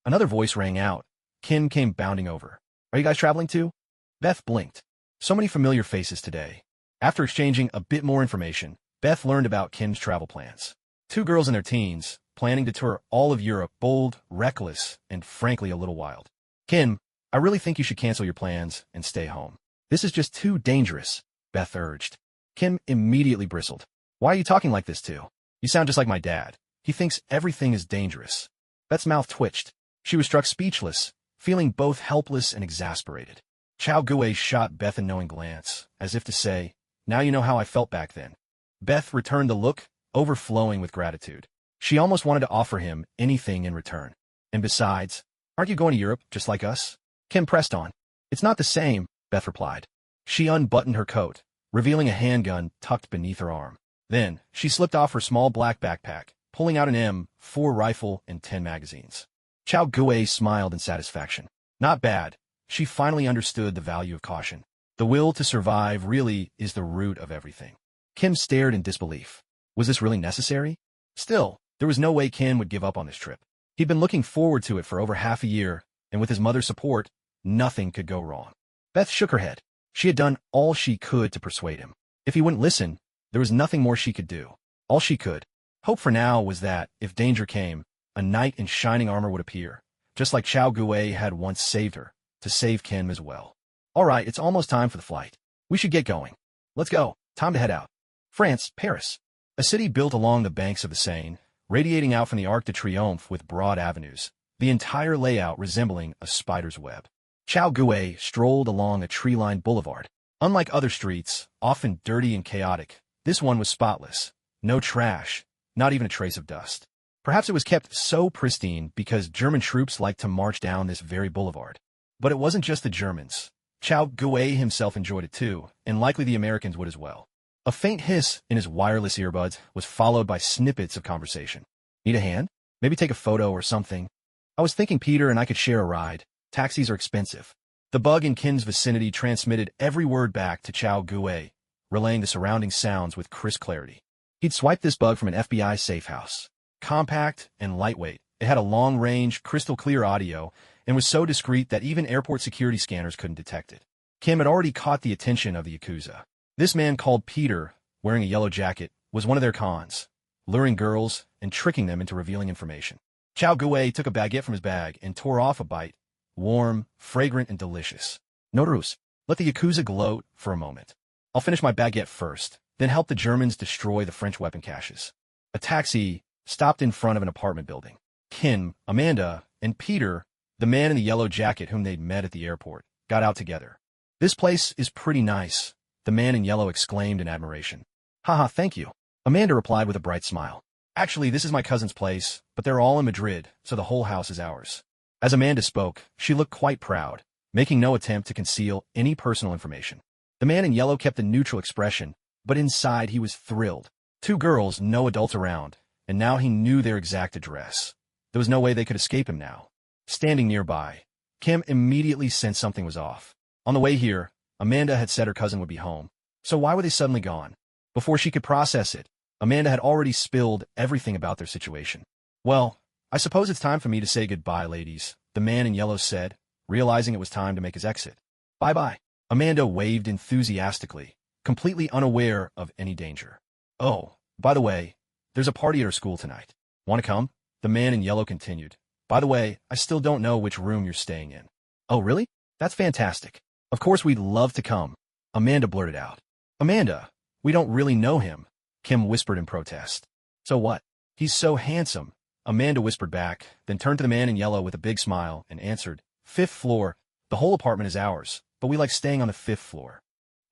S1: Another voice rang out. Kim came bounding over. "Are you guys traveling too?" Beth blinked. So many familiar faces today. After exchanging a bit more information, Beth learned about Kim's travel plans. Two girls in their teens, planning to tour all of Europe, bold, reckless, and frankly a little wild. "Kim, I really think you should cancel your plans and stay home. This is just too dangerous," Beth urged. Kim immediately bristled. "Why are you talking like this too? You sound just like my dad. He thinks everything is dangerous." Beth's mouth twitched. She was struck speechless, feeling both helpless and exasperated. Chao Gue shot Beth a knowing glance, as if to say, "Now you know how I felt back then." Beth returned the look, overflowing with gratitude. She almost wanted to offer him anything in return. "And besides, aren't you going to Europe just like us?" Kim pressed on. "It's not the same," Beth replied. She unbuttoned her coat, revealing a handgun tucked beneath her arm. Then, she slipped off her small black backpack, pulling out an M4 rifle and 10 magazines. Chao Gue smiled in satisfaction. Not bad. She finally understood the value of caution. The will to survive really is the root of everything. Kim stared in disbelief. Was this really necessary? Still, there was no way Kim would give up on this trip. He'd been looking forward to it for over half a year, and with his mother's support, nothing could go wrong. Beth shook her head. She had done all she could to persuade him. If he wouldn't listen, there was nothing more she could do. All she could hope for now was that, if danger came, a knight in shining armor would appear, just like Chao Gue had once saved her, to save Kim as well. "All right, it's almost time for the flight. We should get going. Let's go. Time to head out." France, Paris. A city built along the banks of the Seine, radiating out from the Arc de Triomphe with broad avenues, the entire layout resembling a spider's web. Chao Gue strolled along a tree-lined boulevard. Unlike other streets, often dirty and chaotic, this one was spotless. No trash, not even a trace of dust. Perhaps it was kept so pristine because German troops liked to march down this very boulevard. But it wasn't just the Germans. Chao Gue himself enjoyed it too, and likely the Americans would as well. A faint hiss in his wireless earbuds was followed by snippets of conversation. "Need a hand? Maybe take a photo or something? I was thinking Peter and I could share a ride. Taxis are expensive." The bug in Kim's vicinity transmitted every word back to Chao Gue, relaying the surrounding sounds with crisp clarity. He'd swiped this bug from an FBI safe house. Compact and lightweight, it had a long-range, crystal-clear audio and was so discreet that even airport security scanners couldn't detect it. Kim had already caught the attention of the Yakuza. This man called Peter, wearing a yellow jacket, was one of their cons, luring girls and tricking them into revealing information. Chow Gue took a baguette from his bag and tore off a bite, warm, fragrant, and delicious. Notarus, let the Yakuza gloat for a moment. I'll finish my baguette first, then help the Germans destroy the French weapon caches. A taxi stopped in front of an apartment building. Kim, Amanda, and Peter, the man in the yellow jacket whom they'd met at the airport, got out together. This place is pretty nice, the man in yellow exclaimed in admiration. Haha, thank you. Amanda replied with a bright smile. Actually, this is my cousin's place, but they're all in Madrid, so the whole house is ours. As Amanda spoke, she looked quite proud, making no attempt to conceal any personal information. The man in yellow kept a neutral expression, but inside he was thrilled. 2 girls, no adults around, and now he knew their exact address. There was no way they could escape him now. Standing nearby, Kim immediately sensed something was off. On the way here, Amanda had said her cousin would be home, so why were they suddenly gone? Before she could process it, Amanda had already spilled everything about their situation. Well, I suppose it's time for me to say goodbye, ladies, the man in yellow said, realizing it was time to make his exit. Bye-bye. Amanda waved enthusiastically, completely unaware of any danger. Oh, by the way, there's a party at our school tonight. Want to come? The man in yellow continued. By the way, I still don't know which room you're staying in. Oh, really? That's fantastic. Of course we'd love to come. Amanda blurted out. Amanda, we don't really know him, Kim whispered in protest. So what? He's so handsome, Amanda whispered back, then turned to the man in yellow with a big smile and answered, 5th floor. The whole apartment is ours, but we like staying on the 5th floor.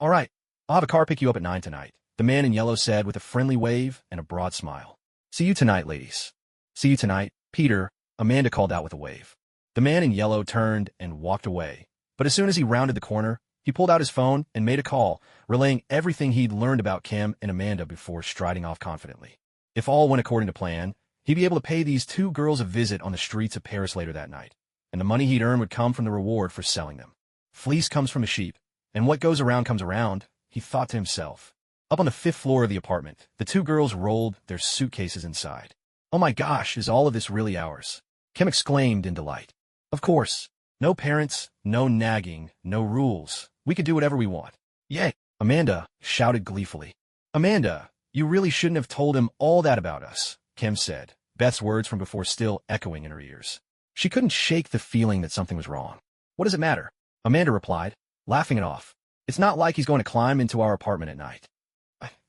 S1: All right, I'll have a car pick you up at 9 tonight, the man in yellow said with a friendly wave and a broad smile. See you tonight, ladies. See you tonight, Peter, Amanda called out with a wave. The man in yellow turned and walked away, but as soon as he rounded the corner, he pulled out his phone and made a call, relaying everything he'd learned about Kim and Amanda before striding off confidently. If all went according to plan, he'd be able to pay these 2 girls a visit on the streets of Paris later that night, and the money he'd earn would come from the reward for selling them. Fleece comes from a sheep, and what goes around comes around, he thought to himself. Up on the 5th floor of the apartment, the 2 girls rolled their suitcases inside. Oh my gosh, is all of this really ours? Kim exclaimed in delight. Of course. No parents, no nagging, no rules. We could do whatever we want. Yay! Amanda shouted gleefully. Amanda, you really shouldn't have told him all that about us, Kim said, Beth's words from before still echoing in her ears. She couldn't shake the feeling that something was wrong. What does it matter? Amanda replied, laughing it off. It's not like he's going to climb into our apartment at night.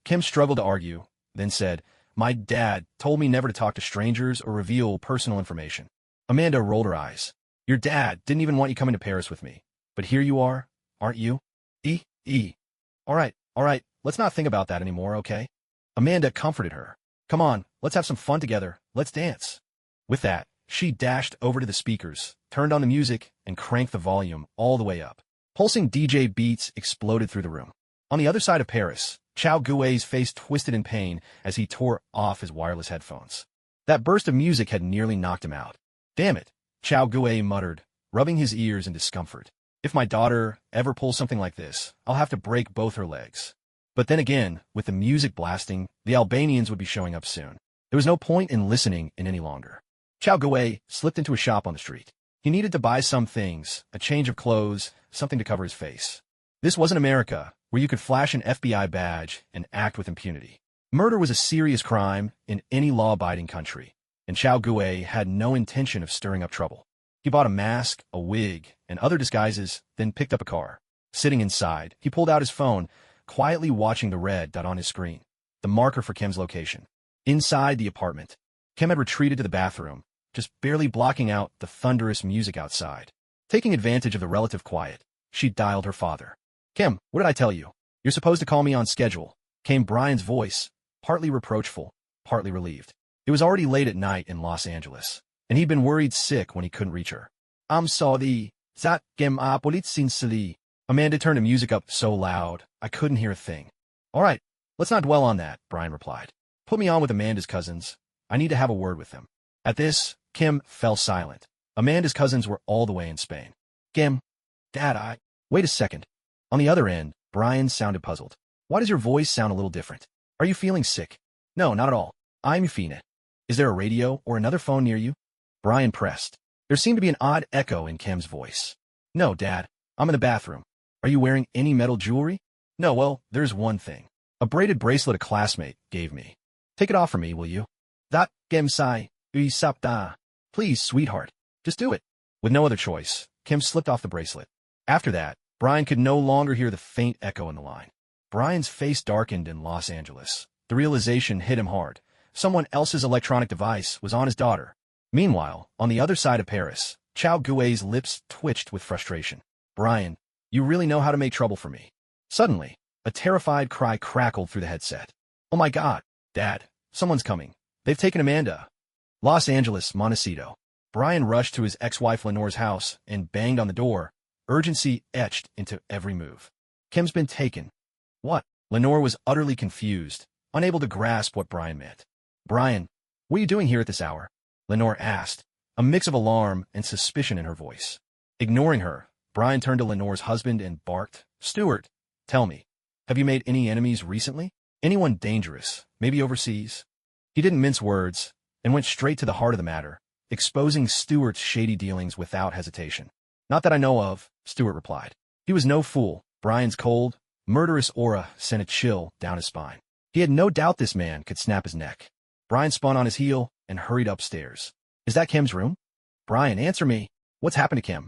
S1: Kim struggled to argue, then said, My dad told me never to talk to strangers or reveal personal information. Amanda rolled her eyes. Your dad didn't even want you coming to Paris with me. But here you are, aren't you? All right, let's not think about that anymore, okay? Amanda comforted her. Come on, let's have some fun together, let's dance. With that, she dashed over to the speakers, turned on the music, and cranked the volume all the way up. Pulsing DJ beats exploded through the room. On the other side of Paris, Chow Gue's face twisted in pain as he tore off his wireless headphones. That burst of music had nearly knocked him out. Damn it, Chow Gue muttered, rubbing his ears in discomfort. If my daughter ever pulls something like this, I'll have to break both her legs. But then again, with the music blasting, the Albanians would be showing up soon. There was no point in listening in any longer. Chow Gue slipped into a shop on the street. He needed to buy some things, a change of clothes, something to cover his face. This wasn't America, where you could flash an FBI badge and act with impunity. Murder was a serious crime in any law-abiding country, and Chow Gue had no intention of stirring up trouble. He bought a mask, a wig, and other disguises, then picked up a car. Sitting inside, he pulled out his phone, quietly watching the red dot on his screen, the marker for Kim's location. Inside the apartment, Kim had retreated to the bathroom, just barely blocking out the thunderous music outside. Taking advantage of the relative quiet, she dialed her father. Kim, what did I tell you? You're supposed to call me on schedule, came Brian's voice, partly reproachful, partly relieved. It was already late at night in Los Angeles, and he'd been worried sick when he couldn't reach her. I'm sorry, that came up sincerely. Amanda turned the music up so loud, I couldn't hear a thing. All right, let's not dwell on that, Brian replied. Put me on with Amanda's cousins. I need to have a word with them. At this, Kim fell silent. Amanda's cousins were all the way in Spain. Kim, Dad, Wait a second. On the other end, Brian sounded puzzled. Why does your voice sound a little different? Are you feeling sick? No, not at all. I'm Fina. Is there a radio or another phone near you? Brian pressed. There seemed to be an odd echo in Kim's voice. No, Dad. I'm in the bathroom. Are you wearing any metal jewelry? No, well, there's one thing. A braided bracelet a classmate gave me. Take it off for me, will you? That gemsai ui sapta. Please, sweetheart. Just do it. With no other choice, Kim slipped off the bracelet. After that, Brian could no longer hear the faint echo in the line. Brian's face darkened in Los Angeles. The realization hit him hard. Someone else's electronic device was on his daughter. Meanwhile, on the other side of Paris, Chao Gui's lips twitched with frustration. Brian, you really know how to make trouble for me. Suddenly, a terrified cry crackled through the headset. Oh my God, Dad, someone's coming. They've taken Amanda. Los Angeles, Montecito. Brian rushed to his ex-wife Lenore's house and banged on the door, urgency etched into every move. Kim's been taken. What? Lenore was utterly confused, unable to grasp what Brian meant. Brian, what are you doing here at this hour? Lenore asked, a mix of alarm and suspicion in her voice. Ignoring her, Brian turned to Lenore's husband and barked, Stuart, tell me, have you made any enemies recently? Anyone dangerous, maybe overseas? He didn't mince words and went straight to the heart of the matter, exposing Stuart's shady dealings without hesitation. Not that I know of, Stuart replied. He was no fool. Brian's cold, murderous aura sent a chill down his spine. He had no doubt this man could snap his neck. Brian spun on his heel and hurried upstairs. Is that Kim's room? Brian, answer me. What's happened to Kim?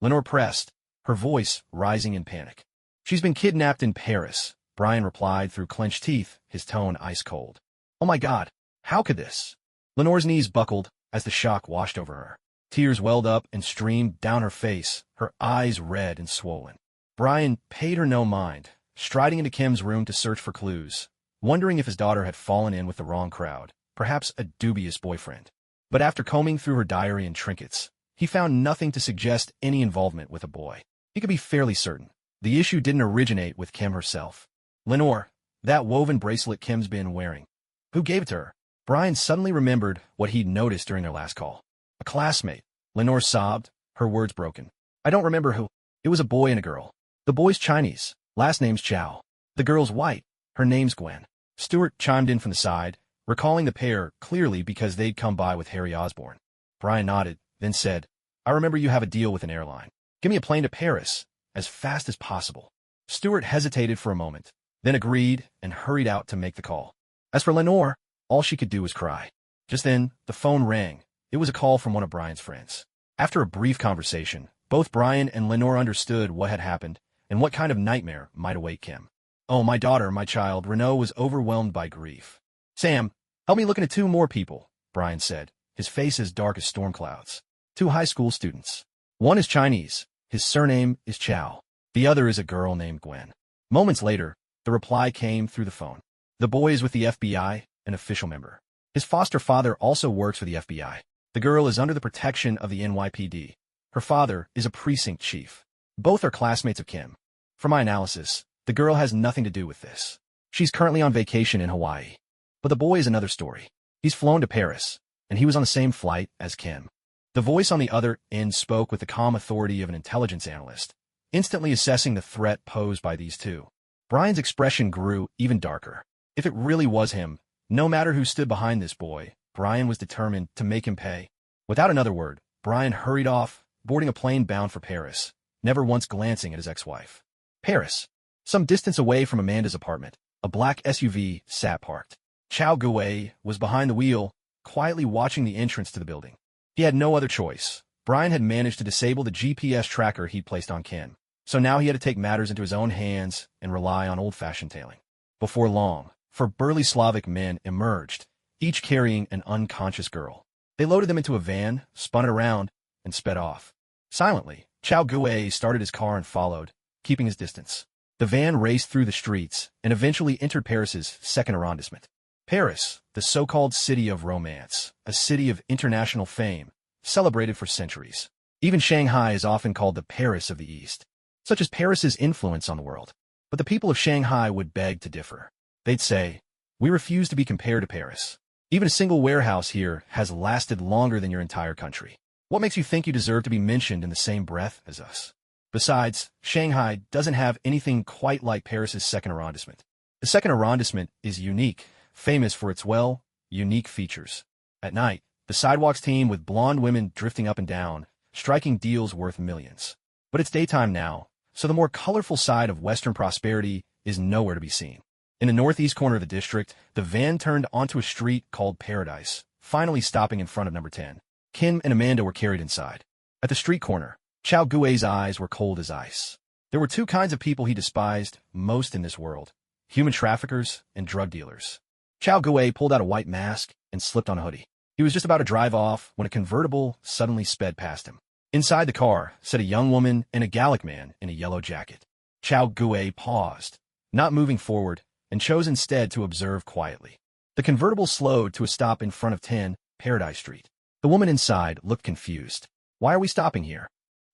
S1: Lenore pressed, her voice rising in panic. She's been kidnapped in Paris, Brian replied through clenched teeth, his tone ice cold. Oh my God, how could this? Lenore's knees buckled as the shock washed over her. Tears welled up and streamed down her face, her eyes red and swollen. Brian paid her no mind, striding into Kim's room to search for clues, wondering if his daughter had fallen in with the wrong crowd, perhaps a dubious boyfriend. But after combing through her diary and trinkets, he found nothing to suggest any involvement with a boy. He could be fairly certain the issue didn't originate with Kim herself. Lenore, that woven bracelet Kim's been wearing. Who gave it to her? Brian suddenly remembered what he'd noticed during their last call. A classmate. Lenore sobbed, her words broken. I don't remember who. It was a boy and a girl. The boy's Chinese, last name's Chow. The girl's white, her name's Gwen. Stuart chimed in from the side, recalling the pair clearly because they'd come by with Harry Osborne. Brian nodded, then said, I remember you have a deal with an airline. Give me a plane to Paris, as fast as possible. Stuart hesitated for a moment, then agreed and hurried out to make the call. As for Lenore, all she could do was cry. Just then, the phone rang. It was a call from one of Brian's friends. After a brief conversation, both Brian and Lenore understood what had happened and what kind of nightmare might await Kim. Oh, my daughter, my child, Renaud was overwhelmed by grief. Sam, help me look into 2 more people, Brian said, his face as dark as storm clouds. 2 high school students. One is Chinese. His surname is Chow. The other is a girl named Gwen. Moments later, the reply came through the phone. The boy is with the FBI, an official member. His foster father also works for the FBI. The girl is under the protection of the NYPD. Her father is a precinct chief. Both are classmates of Kim. For my analysis, the girl has nothing to do with this. She's currently on vacation in Hawaii. But the boy is another story. He's flown to Paris, and he was on the same flight as Kim. The voice on the other end spoke with the calm authority of an intelligence analyst, instantly assessing the threat posed by these two. Brian's expression grew even darker. If it really was him, no matter who stood behind this boy, Brian was determined to make him pay. Without another word, Brian hurried off, boarding a plane bound for Paris, never once glancing at his ex-wife. Paris. Some distance away from Amanda's apartment, a black SUV sat parked. Chao Gui was behind the wheel, quietly watching the entrance to the building. He had no other choice. Brian had managed to disable the GPS tracker he'd placed on Kim, so now he had to take matters into his own hands and rely on old-fashioned tailing. Before long, 4 burly Slavic men emerged, each carrying an unconscious girl. They loaded them into a van, spun it around, and sped off. Silently, Chao Gui started his car and followed, keeping his distance. The van raced through the streets and eventually entered Paris's second arrondissement. Paris, the so-called city of romance, a city of international fame, celebrated for centuries. Even Shanghai is often called the Paris of the East. Such as Paris's influence on the world. But the people of Shanghai would beg to differ. They'd say, we refuse to be compared to Paris. Even a single warehouse here has lasted longer than your entire country. What makes you think you deserve to be mentioned in the same breath as us? Besides, Shanghai doesn't have anything quite like Paris's second arrondissement. The second arrondissement is unique, famous for its, well, unique features. At night, the sidewalks teem with blonde women drifting up and down, striking deals worth millions. But it's daytime now, so the more colorful side of Western prosperity is nowhere to be seen. In the northeast corner of the district, the van turned onto a street called Paradise, finally stopping in front of number 10. Kim and Amanda were carried inside. At the street corner, Chao Gui's eyes were cold as ice. There were two kinds of people he despised most in this world: human traffickers and drug dealers. Chao Gui pulled out a white mask and slipped on a hoodie. He was just about to drive off when a convertible suddenly sped past him. Inside the car sat a young woman and a Gallic man in a yellow jacket. Chao Gui paused, not moving forward, and chose instead to observe quietly. The convertible slowed to a stop in front of 10 Paradise Street. The woman inside looked confused. "Why are we stopping here?"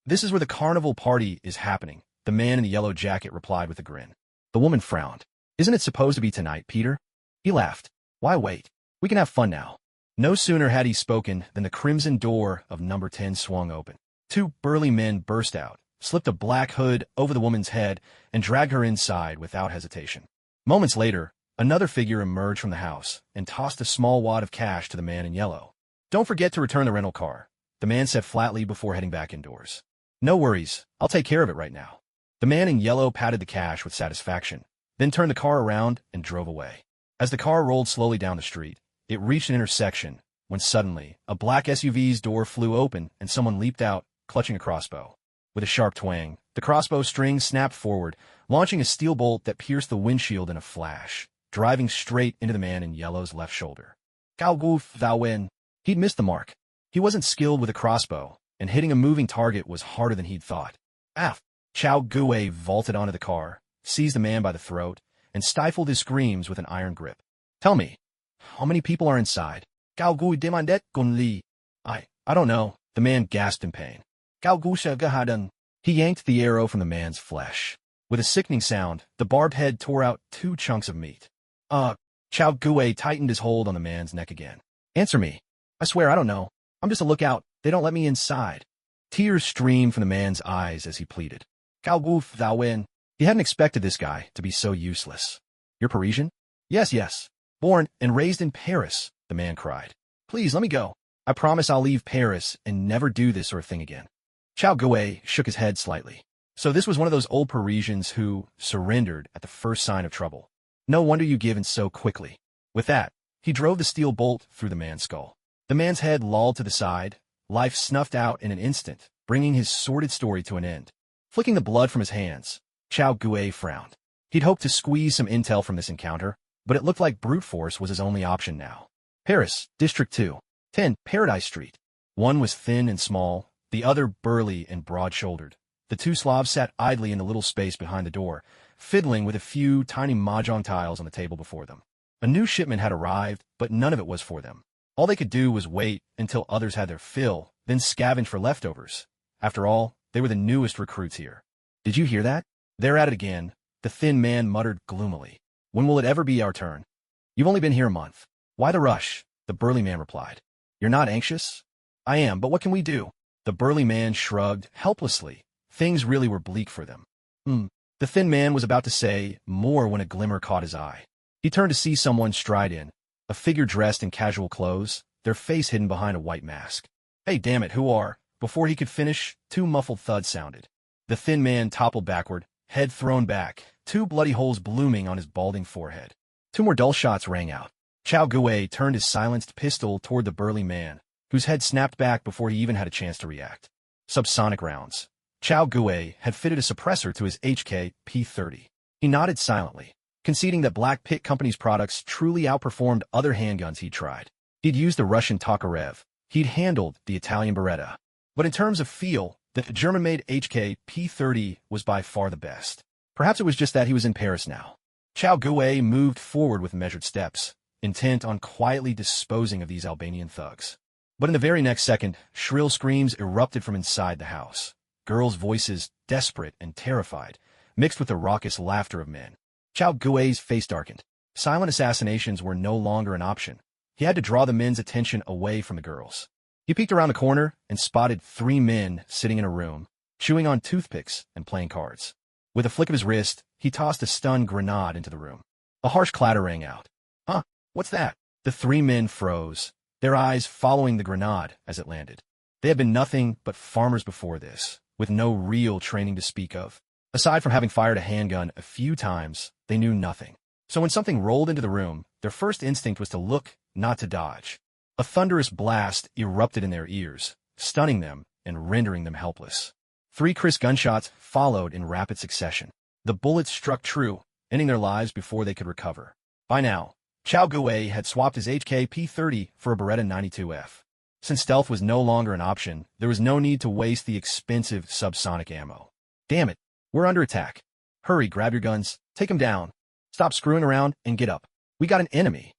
S1: "This is where the carnival party is happening," the man in the yellow jacket replied with a grin. The woman frowned. "Isn't it supposed to be tonight, Peter?" He laughed. "Why wait? We can have fun now." No sooner had he spoken than the crimson door of number 10 swung open. Two burly men burst out, slipped a black hood over the woman's head, and dragged her inside without hesitation. Moments later, another figure emerged from the house and tossed a small wad of cash to the man in yellow. "Don't forget to return the rental car," the man said flatly before heading back indoors. "No worries, I'll take care of it right now." The man in yellow patted the cash with satisfaction, then turned the car around and drove away. As the car rolled slowly down the street, it reached an intersection when suddenly a black SUV's door flew open and someone leaped out, clutching a crossbow. With a sharp twang, the crossbow string snapped forward, launching a steel bolt that pierced the windshield in a flash, driving straight into the man in yellow's left shoulder. "Gao Goof, thou win." He'd missed the mark. He wasn't skilled with a crossbow, and hitting a moving target was harder than he'd thought. "Af!" Chao Gui vaulted onto the car, seized the man by the throat, and stifled his screams with an iron grip. "Tell me, how many people are inside?" "Gao Gui demandet gun li." I don't know," the man gasped in pain. "Gao Gu sha gahadan." He yanked the arrow from the man's flesh. With a sickening sound, the barbed head tore out 2 chunks of meat. Chao Gui tightened his hold on the man's neck again. "Answer me. I swear I don't know. I'm just a lookout. They don't let me inside." Tears streamed from the man's eyes as he pleaded. "Gao Goof, thou win." He hadn't expected this guy to be so useless. "You're Parisian?" Yes. "Born and raised in Paris," the man cried. "Please, let me go. I promise I'll leave Paris and never do this sort of thing again." Chao Gui shook his head slightly. So this was one of those old Parisians who surrendered at the first sign of trouble. No wonder you give in so quickly. With that, he drove the steel bolt through the man's skull. The man's head lolled to the side, life snuffed out in an instant, bringing his sordid story to an end. Flicking the blood from his hands, Chao Gui frowned. He'd hoped to squeeze some intel from this encounter, but it looked like brute force was his only option now. Paris, District 2, 10 Paradise Street. One was thin and small, the other burly and broad-shouldered. The two Slavs sat idly in the little space behind the door, fiddling with a few tiny mahjong tiles on the table before them. A new shipment had arrived, but none of it was for them. All they could do was wait until others had their fill, then scavenge for leftovers. After all, they were the newest recruits here. "Did you hear that? They're at it again," the thin man muttered gloomily. "When will it ever be our turn?" "You've only been here a month. Why the rush?" the burly man replied. "You're not anxious?" "I am, but what can we do?" The burly man shrugged helplessly. Things really were bleak for them. The thin man was about to say more when a glimmer caught his eye. He turned to see someone stride in, a figure dressed in casual clothes, their face hidden behind a white mask. "Hey, damn it, who are?" Before he could finish, 2 muffled thuds sounded. The thin man toppled backward, head thrown back, 2 bloody holes blooming on his balding forehead. 2 more dull shots rang out. Chao Gui turned his silenced pistol toward the burly man, whose head snapped back before he even had a chance to react. Subsonic rounds. Chao Gui had fitted a suppressor to his HK P30. He nodded silently, conceding that Black Pit Company's products truly outperformed other handguns he'd tried. He'd used the Russian Tokarev. He'd handled the Italian Beretta. But in terms of feel, the German-made HK P30 was by far the best. Perhaps it was just that he was in Paris now. Chao Gui moved forward with measured steps, intent on quietly disposing of these Albanian thugs. But in the very next second, shrill screams erupted from inside the house. Girls' voices, desperate and terrified, mixed with the raucous laughter of men. Chao Gui's face darkened. Silent assassinations were no longer an option. He had to draw the men's attention away from the girls. He peeked around the corner and spotted 3 men sitting in a room, chewing on toothpicks and playing cards. With a flick of his wrist, he tossed a stun grenade into the room. A harsh clatter rang out. Huh? What's that? The three men froze, their eyes following the grenade as it landed. They had been nothing but farmers before this, with no real training to speak of. Aside from having fired a handgun a few times, they knew nothing. So when something rolled into the room, their first instinct was to look, not to dodge. A thunderous blast erupted in their ears, stunning them and rendering them helpless. 3 crisp gunshots followed in rapid succession. The bullets struck true, ending their lives before they could recover. By now, Chao Guwei had swapped his HK P-30 for a Beretta 92F. Since stealth was no longer an option, there was no need to waste the expensive subsonic ammo. Damn it, we're under attack. Hurry, grab your guns, take them down. Stop screwing around and get up. We got an enemy.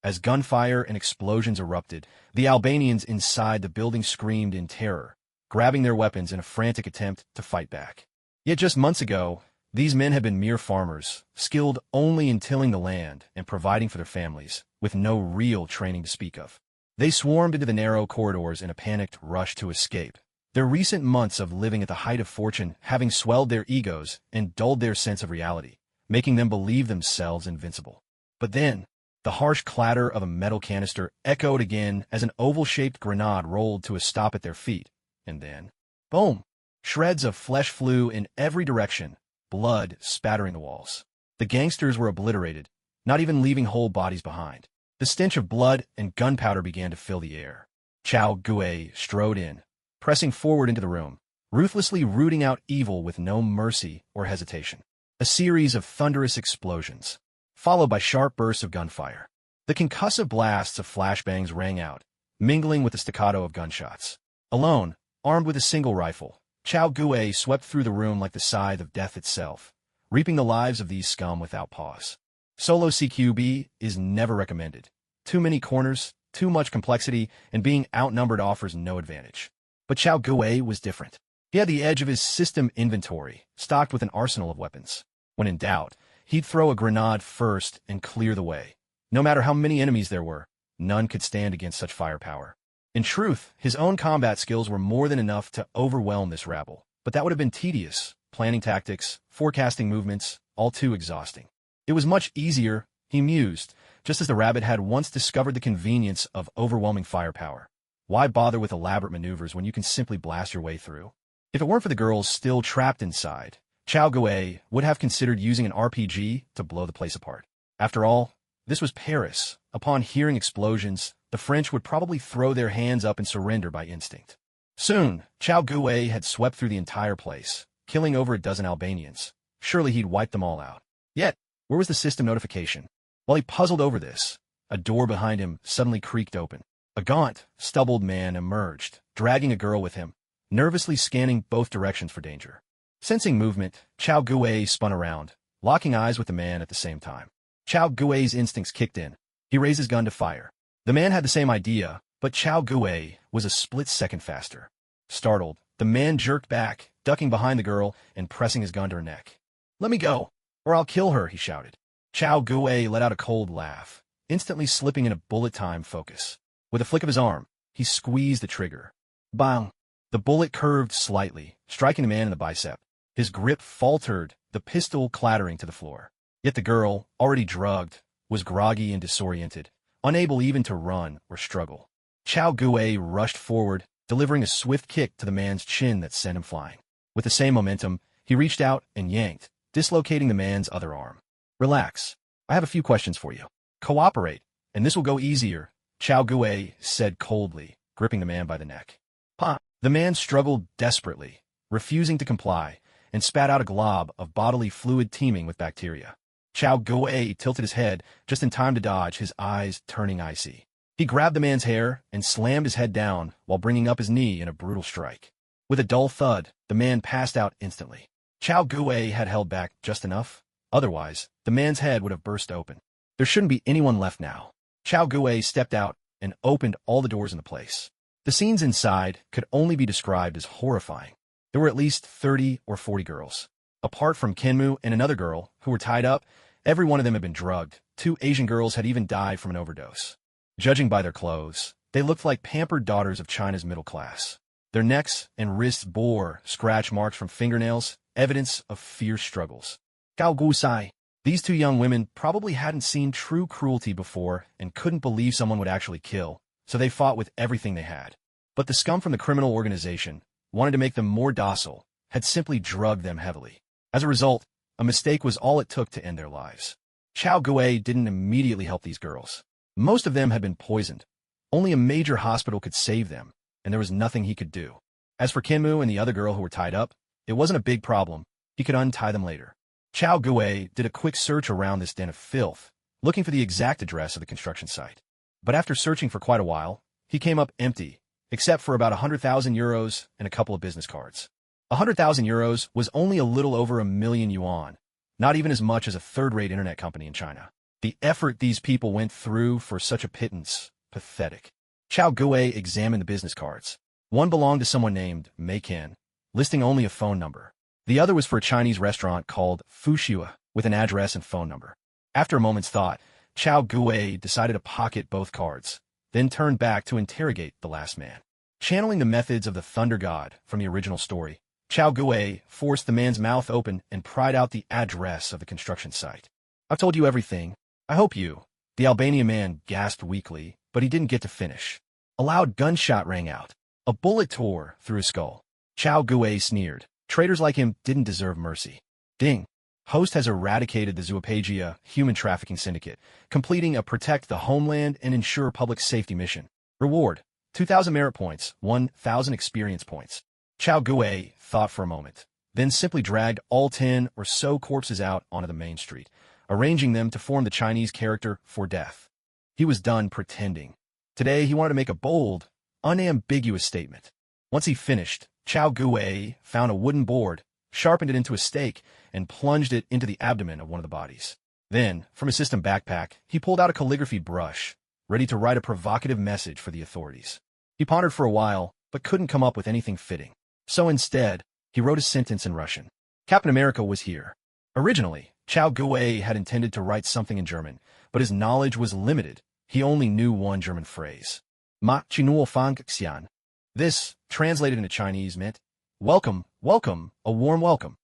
S1: As gunfire and explosions erupted, the Albanians inside the building screamed in terror, grabbing their weapons in a frantic attempt to fight back. Yet just months ago, these men had been mere farmers, skilled only in tilling the land and providing for their families, with no real training to speak of. They swarmed into the narrow corridors in a panicked rush to escape, their recent months of living at the height of fortune having swelled their egos and dulled their sense of reality, making them believe themselves invincible. But then, the harsh clatter of a metal canister echoed again as an oval-shaped grenade rolled to a stop at their feet, and then, boom! Shreds of flesh flew in every direction, blood spattering the walls. The gangsters were obliterated, not even leaving whole bodies behind. The stench of blood and gunpowder began to fill the air. Chao Guwei strode in, pressing forward into the room, ruthlessly rooting out evil with no mercy or hesitation. A series of thunderous explosions, followed by sharp bursts of gunfire. The concussive blasts of flashbangs rang out, mingling with the staccato of gunshots. Alone, armed with a single rifle, Chao Guwei swept through the room like the scythe of death itself, reaping the lives of these scum without pause. Solo CQB is never recommended. Too many corners, too much complexity, and being outnumbered offers no advantage. But Chao Guwei was different. He had the edge of his system inventory, stocked with an arsenal of weapons. When in doubt, he'd throw a grenade first and clear the way. No matter how many enemies there were, none could stand against such firepower. In truth, his own combat skills were more than enough to overwhelm this rabble, but that would have been tedious, planning tactics, forecasting movements, all too exhausting. It was much easier, he mused, just as the rabbit had once discovered the convenience of overwhelming firepower. Why bother with elaborate maneuvers when you can simply blast your way through? If it weren't for the girls still trapped inside, Chao Guwei would have considered using an RPG to blow the place apart. After all, this was Paris. Upon hearing explosions, the French would probably throw their hands up and surrender by instinct. Soon, Chao Guwei had swept through the entire place, killing over a dozen Albanians. Surely he'd wiped them all out. Yet, where was the system notification? While he puzzled over this, a door behind him suddenly creaked open. A gaunt, stubbled man emerged, dragging a girl with him, nervously scanning both directions for danger. Sensing movement, Chao Guwei spun around, locking eyes with the man at the same time. Chao Guwei's instincts kicked in. He raised his gun to fire. The man had the same idea, but Chao Guwei was a split second faster. Startled, the man jerked back, ducking behind the girl and pressing his gun to her neck. "Let me go, or I'll kill her," he shouted. Chao Guwei let out a cold laugh, instantly slipping into bullet-time focus. With a flick of his arm, he squeezed the trigger. Bang! The bullet curved slightly, striking the man in the bicep. His grip faltered, the pistol clattering to the floor. Yet the girl, already drugged, was groggy and disoriented, unable even to run or struggle. Chao Guwei rushed forward, delivering a swift kick to the man's chin that sent him flying. With the same momentum, he reached out and yanked, dislocating the man's other arm. "Relax. I have a few questions for you. Cooperate, and this will go easier," Chao Guwei said coldly, gripping the man by the neck. "Pa!" The man struggled desperately, refusing to comply, and spat out a glob of bodily fluid teeming with bacteria. Chao Guwei tilted his head just in time to dodge, his eyes turning icy. He grabbed the man's hair and slammed his head down while bringing up his knee in a brutal strike. With a dull thud, the man passed out instantly. Chao Guwei had held back just enough. Otherwise, the man's head would have burst open. There shouldn't be anyone left now. Chao Guwei stepped out and opened all the doors in the place. The scenes inside could only be described as horrifying. There were at least 30 or 40 girls. Apart from Kenmu and another girl who were tied up, every one of them had been drugged. 2 Asian girls had even died from an overdose. Judging by their clothes, they looked like pampered daughters of China's middle class. Their necks and wrists bore scratch marks from fingernails, evidence of fierce struggles. "Gao Gusai." These two young women probably hadn't seen true cruelty before and couldn't believe someone would actually kill, so they fought with everything they had. But the scum from the criminal organization wanted to make them more docile, had simply drugged them heavily. As a result, a mistake was all it took to end their lives. Chao Gui didn't immediately help these girls. Most of them had been poisoned. Only a major hospital could save them, and there was nothing he could do. As for Kinmu and the other girl who were tied up, it wasn't a big problem. He could untie them later. Chao Gui did a quick search around this den of filth, looking for the exact address of the construction site. But after searching for quite a while, he came up empty, except for about 100,000 euros and a couple of business cards. 100,000 euros was only a little over $1,000,000 yuan, not even as much as a third-rate internet company in China. The effort these people went through for such a pittance, pathetic. Chao Gui examined the business cards. One belonged to someone named Mei Qian, listing only a phone number. The other was for a Chinese restaurant called Fushua, with an address and phone number. After a moment's thought, Chao Gui decided to pocket both cards, then turned back to interrogate the last man. Channeling the methods of the Thunder God from the original story, Chao Gui forced the man's mouth open and pried out the address of the construction site. "I've told you everything. I hope you." The Albanian man gasped weakly, but he didn't get to finish. A loud gunshot rang out. A bullet tore through his skull. Chao Gui sneered. Traitors like him didn't deserve mercy. Ding. Host has eradicated the Zoopagia human trafficking syndicate, completing a protect the homeland and ensure public safety mission. Reward: 2,000 merit points, 1,000 experience points. Chao Gui thought for a moment, then simply dragged all 10 or so corpses out onto the main street, arranging them to form the Chinese character for death. He was done pretending. Today he wanted to make a bold, unambiguous statement. Once he finished, Chao Gui found a wooden board, sharpened it into a stake, and plunged it into the abdomen of one of the bodies. Then, from his system backpack, he pulled out a calligraphy brush, ready to write a provocative message for the authorities. He pondered for a while, but couldn't come up with anything fitting. So instead, he wrote a sentence in Russian. Captain America was here. Originally, Chao Gui had intended to write something in German, but his knowledge was limited. He only knew one German phrase. Ma Chinul Fang Xian. This, translated into Chinese, meant, "Welcome, welcome, a warm welcome."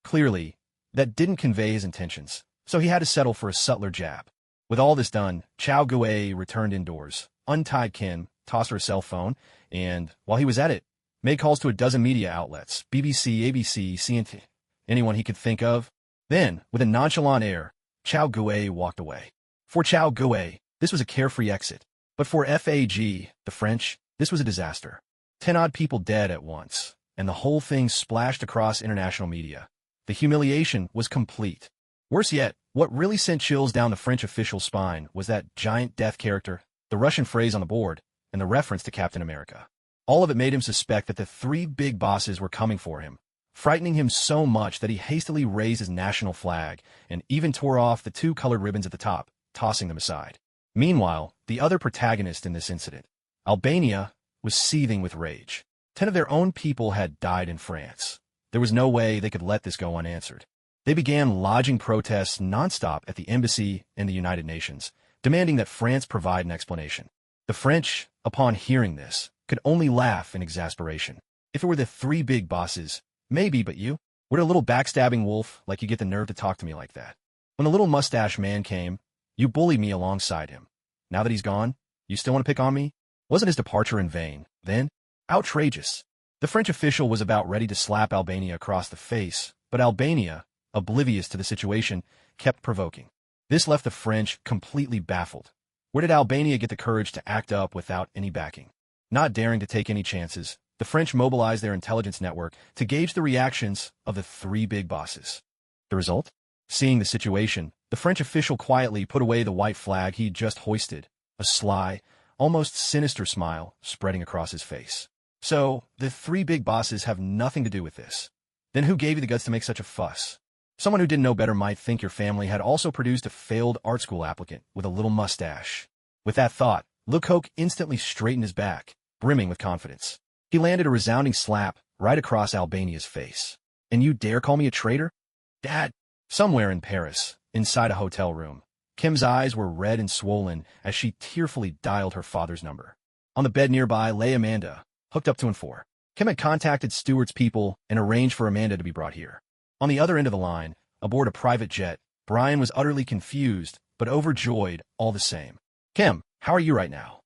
S1: Clearly, that didn't convey his intentions, so he had to settle for a subtler jab. With all this done, Chao Gui returned indoors, untied Kim, tossed her a cell phone, and, while he was at it, made calls to a dozen media outlets, BBC, ABC, CNT, anyone he could think of. Then, with a nonchalant air, Chao Gui walked away. For Chao Gui, this was a carefree exit. But for FAG, the French, this was a disaster. 10-odd people dead at once, and the whole thing splashed across international media. The humiliation was complete. Worse yet, what really sent chills down the French official's spine was that giant death character, the Russian phrase on the board, and the reference to Captain America. All of it made him suspect that the three big bosses were coming for him, frightening him so much that he hastily raised his national flag and even tore off the two colored ribbons at the top, tossing them aside. Meanwhile, the other protagonist in this incident, Albania, was seething with rage. 10 of their own people had died in France. There was no way they could let this go unanswered. They began lodging protests nonstop at the embassy and the United Nations, demanding that France provide an explanation. The French, upon hearing this, could only laugh in exasperation. If it were the three big bosses, maybe, but you? Would a little backstabbing wolf like you get the nerve to talk to me like that? When the little mustache man came, you bullied me alongside him. Now that he's gone, you still want to pick on me? Wasn't his departure in vain, then? Outrageous. The French official was about ready to slap Albania across the face, but Albania, oblivious to the situation, kept provoking. This left the French completely baffled. Where did Albania get the courage to act up without any backing? Not daring to take any chances, the French mobilized their intelligence network to gauge the reactions of the three big bosses. The result? Seeing the situation, the French official quietly put away the white flag he'd just hoisted, a sly, almost sinister smile spreading across his face. So, the three big bosses have nothing to do with this. Then who gave you the guts to make such a fuss? Someone who didn't know better might think your family had also produced a failed art school applicant with a little mustache. With that thought, Lecoq instantly straightened his back, brimming with confidence. He landed a resounding slap right across Albania's face. "And you dare call me a traitor?" "Dad!" Somewhere in Paris, inside a hotel room, Kim's eyes were red and swollen as she tearfully dialed her father's number. On the bed nearby lay Amanda, hooked up to N4. Kim had contacted Stewart's people and arranged for Amanda to be brought here. On the other end of the line, aboard a private jet, Brian was utterly confused, but overjoyed all the same. Kim, how are you right now?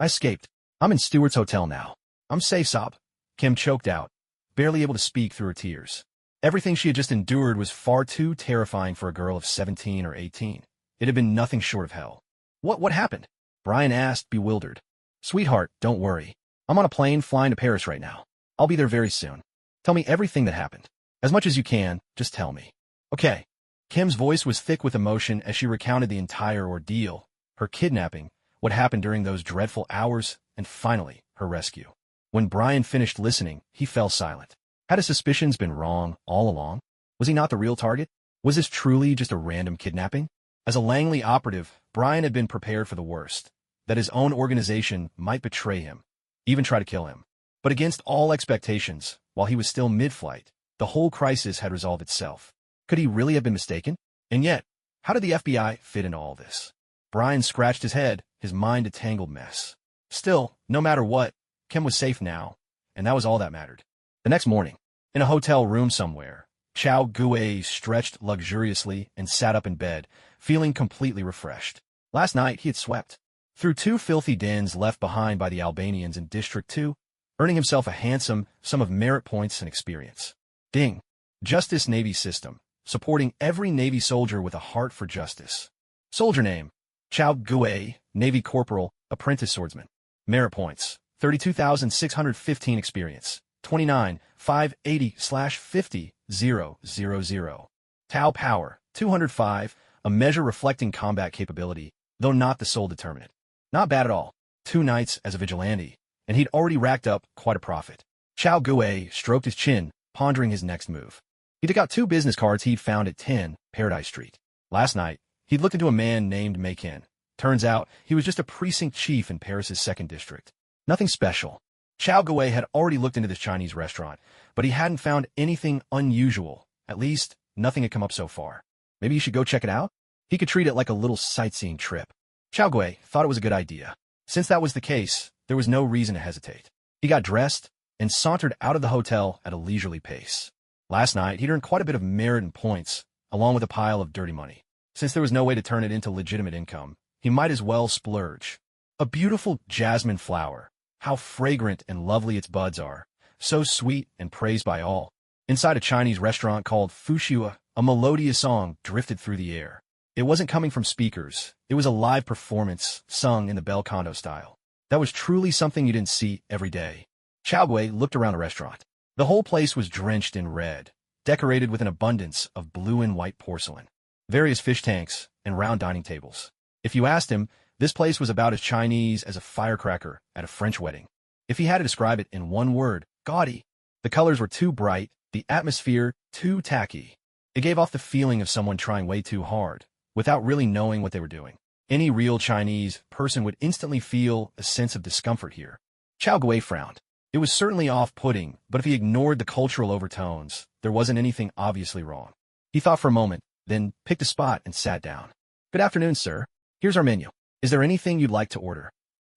S1: I escaped. I'm in Stewart's hotel now. I'm safe, sob. Kim choked out, barely able to speak through her tears. Everything she had just endured was far too terrifying for a girl of 17 or 18. It had been nothing short of hell. What happened? Brian asked, bewildered. Sweetheart, don't worry. I'm on a plane flying to Paris right now. I'll be there very soon. Tell me everything that happened. As much as you can, just tell me. Okay. Kim's voice was thick with emotion as she recounted the entire ordeal, her kidnapping, what happened during those dreadful hours, and finally, her rescue. When Brian finished listening, he fell silent. Had his suspicions been wrong all along? Was he not the real target? Was this truly just a random kidnapping? As a Langley operative, Brian had been prepared for the worst, that his own organization might betray him, even try to kill him. But against all expectations, while he was still mid-flight, the whole crisis had resolved itself. Could he really have been mistaken? And yet, how did the FBI fit into all this? Brian scratched his head, his mind a tangled mess. Still, no matter what, Kim was safe now, and that was all that mattered. The next morning, in a hotel room somewhere, Chow Gue stretched luxuriously and sat up in bed, feeling completely refreshed. Last night, he had swept through 2 filthy dens left behind by the Albanians in District 2, earning himself a handsome sum of merit points and experience. Ding! Justice Navy System, supporting every Navy soldier with a heart for justice. Soldier name, Chow Gue, Navy Corporal, Apprentice Swordsman. Merit points, 32,615 experience, 29,580/50,000. Tau Power, 205, a measure reflecting combat capability, though not the sole determinant. Not bad at all. 2 nights as a vigilante, and he'd already racked up quite a profit. Chow Gue stroked his chin, pondering his next move. He took out 2 business cards he'd found at 10 Paradise Street. Last night, he'd looked into a man named Makin. Turns out, he was just a precinct chief in Paris's 2nd district. Nothing special. Chow Gue had already looked into this Chinese restaurant, but he hadn't found anything unusual. At least, nothing had come up so far. Maybe he should go check it out? He could treat it like a little sightseeing trip. Chow Gue thought it was a good idea. Since that was the case, there was no reason to hesitate. He got dressed and sauntered out of the hotel at a leisurely pace. Last night, he'd earned quite a bit of merit and points, along with a pile of dirty money. Since there was no way to turn it into legitimate income, he might as well splurge. A beautiful jasmine flower. How fragrant and lovely its buds are. So sweet and praised by all. Inside a Chinese restaurant called Fushua, a melodious song drifted through the air. It wasn't coming from speakers. It was a live performance, sung in the bel canto style. That was truly something you didn't see every day. Chow Gue looked around the restaurant. The whole place was drenched in red, decorated with an abundance of blue and white porcelain, various fish tanks, and round dining tables. If you asked him, this place was about as Chinese as a firecracker at a French wedding. If he had to describe it in one word, gaudy. The colors were too bright, the atmosphere too tacky. It gave off the feeling of someone trying way too hard, without really knowing what they were doing. Any real Chinese person would instantly feel a sense of discomfort here. Chow Gue frowned. It was certainly off-putting, but if he ignored the cultural overtones, there wasn't anything obviously wrong. He thought for a moment, then picked a spot and sat down. Good afternoon, sir. Here's our menu. Is there anything you'd like to order?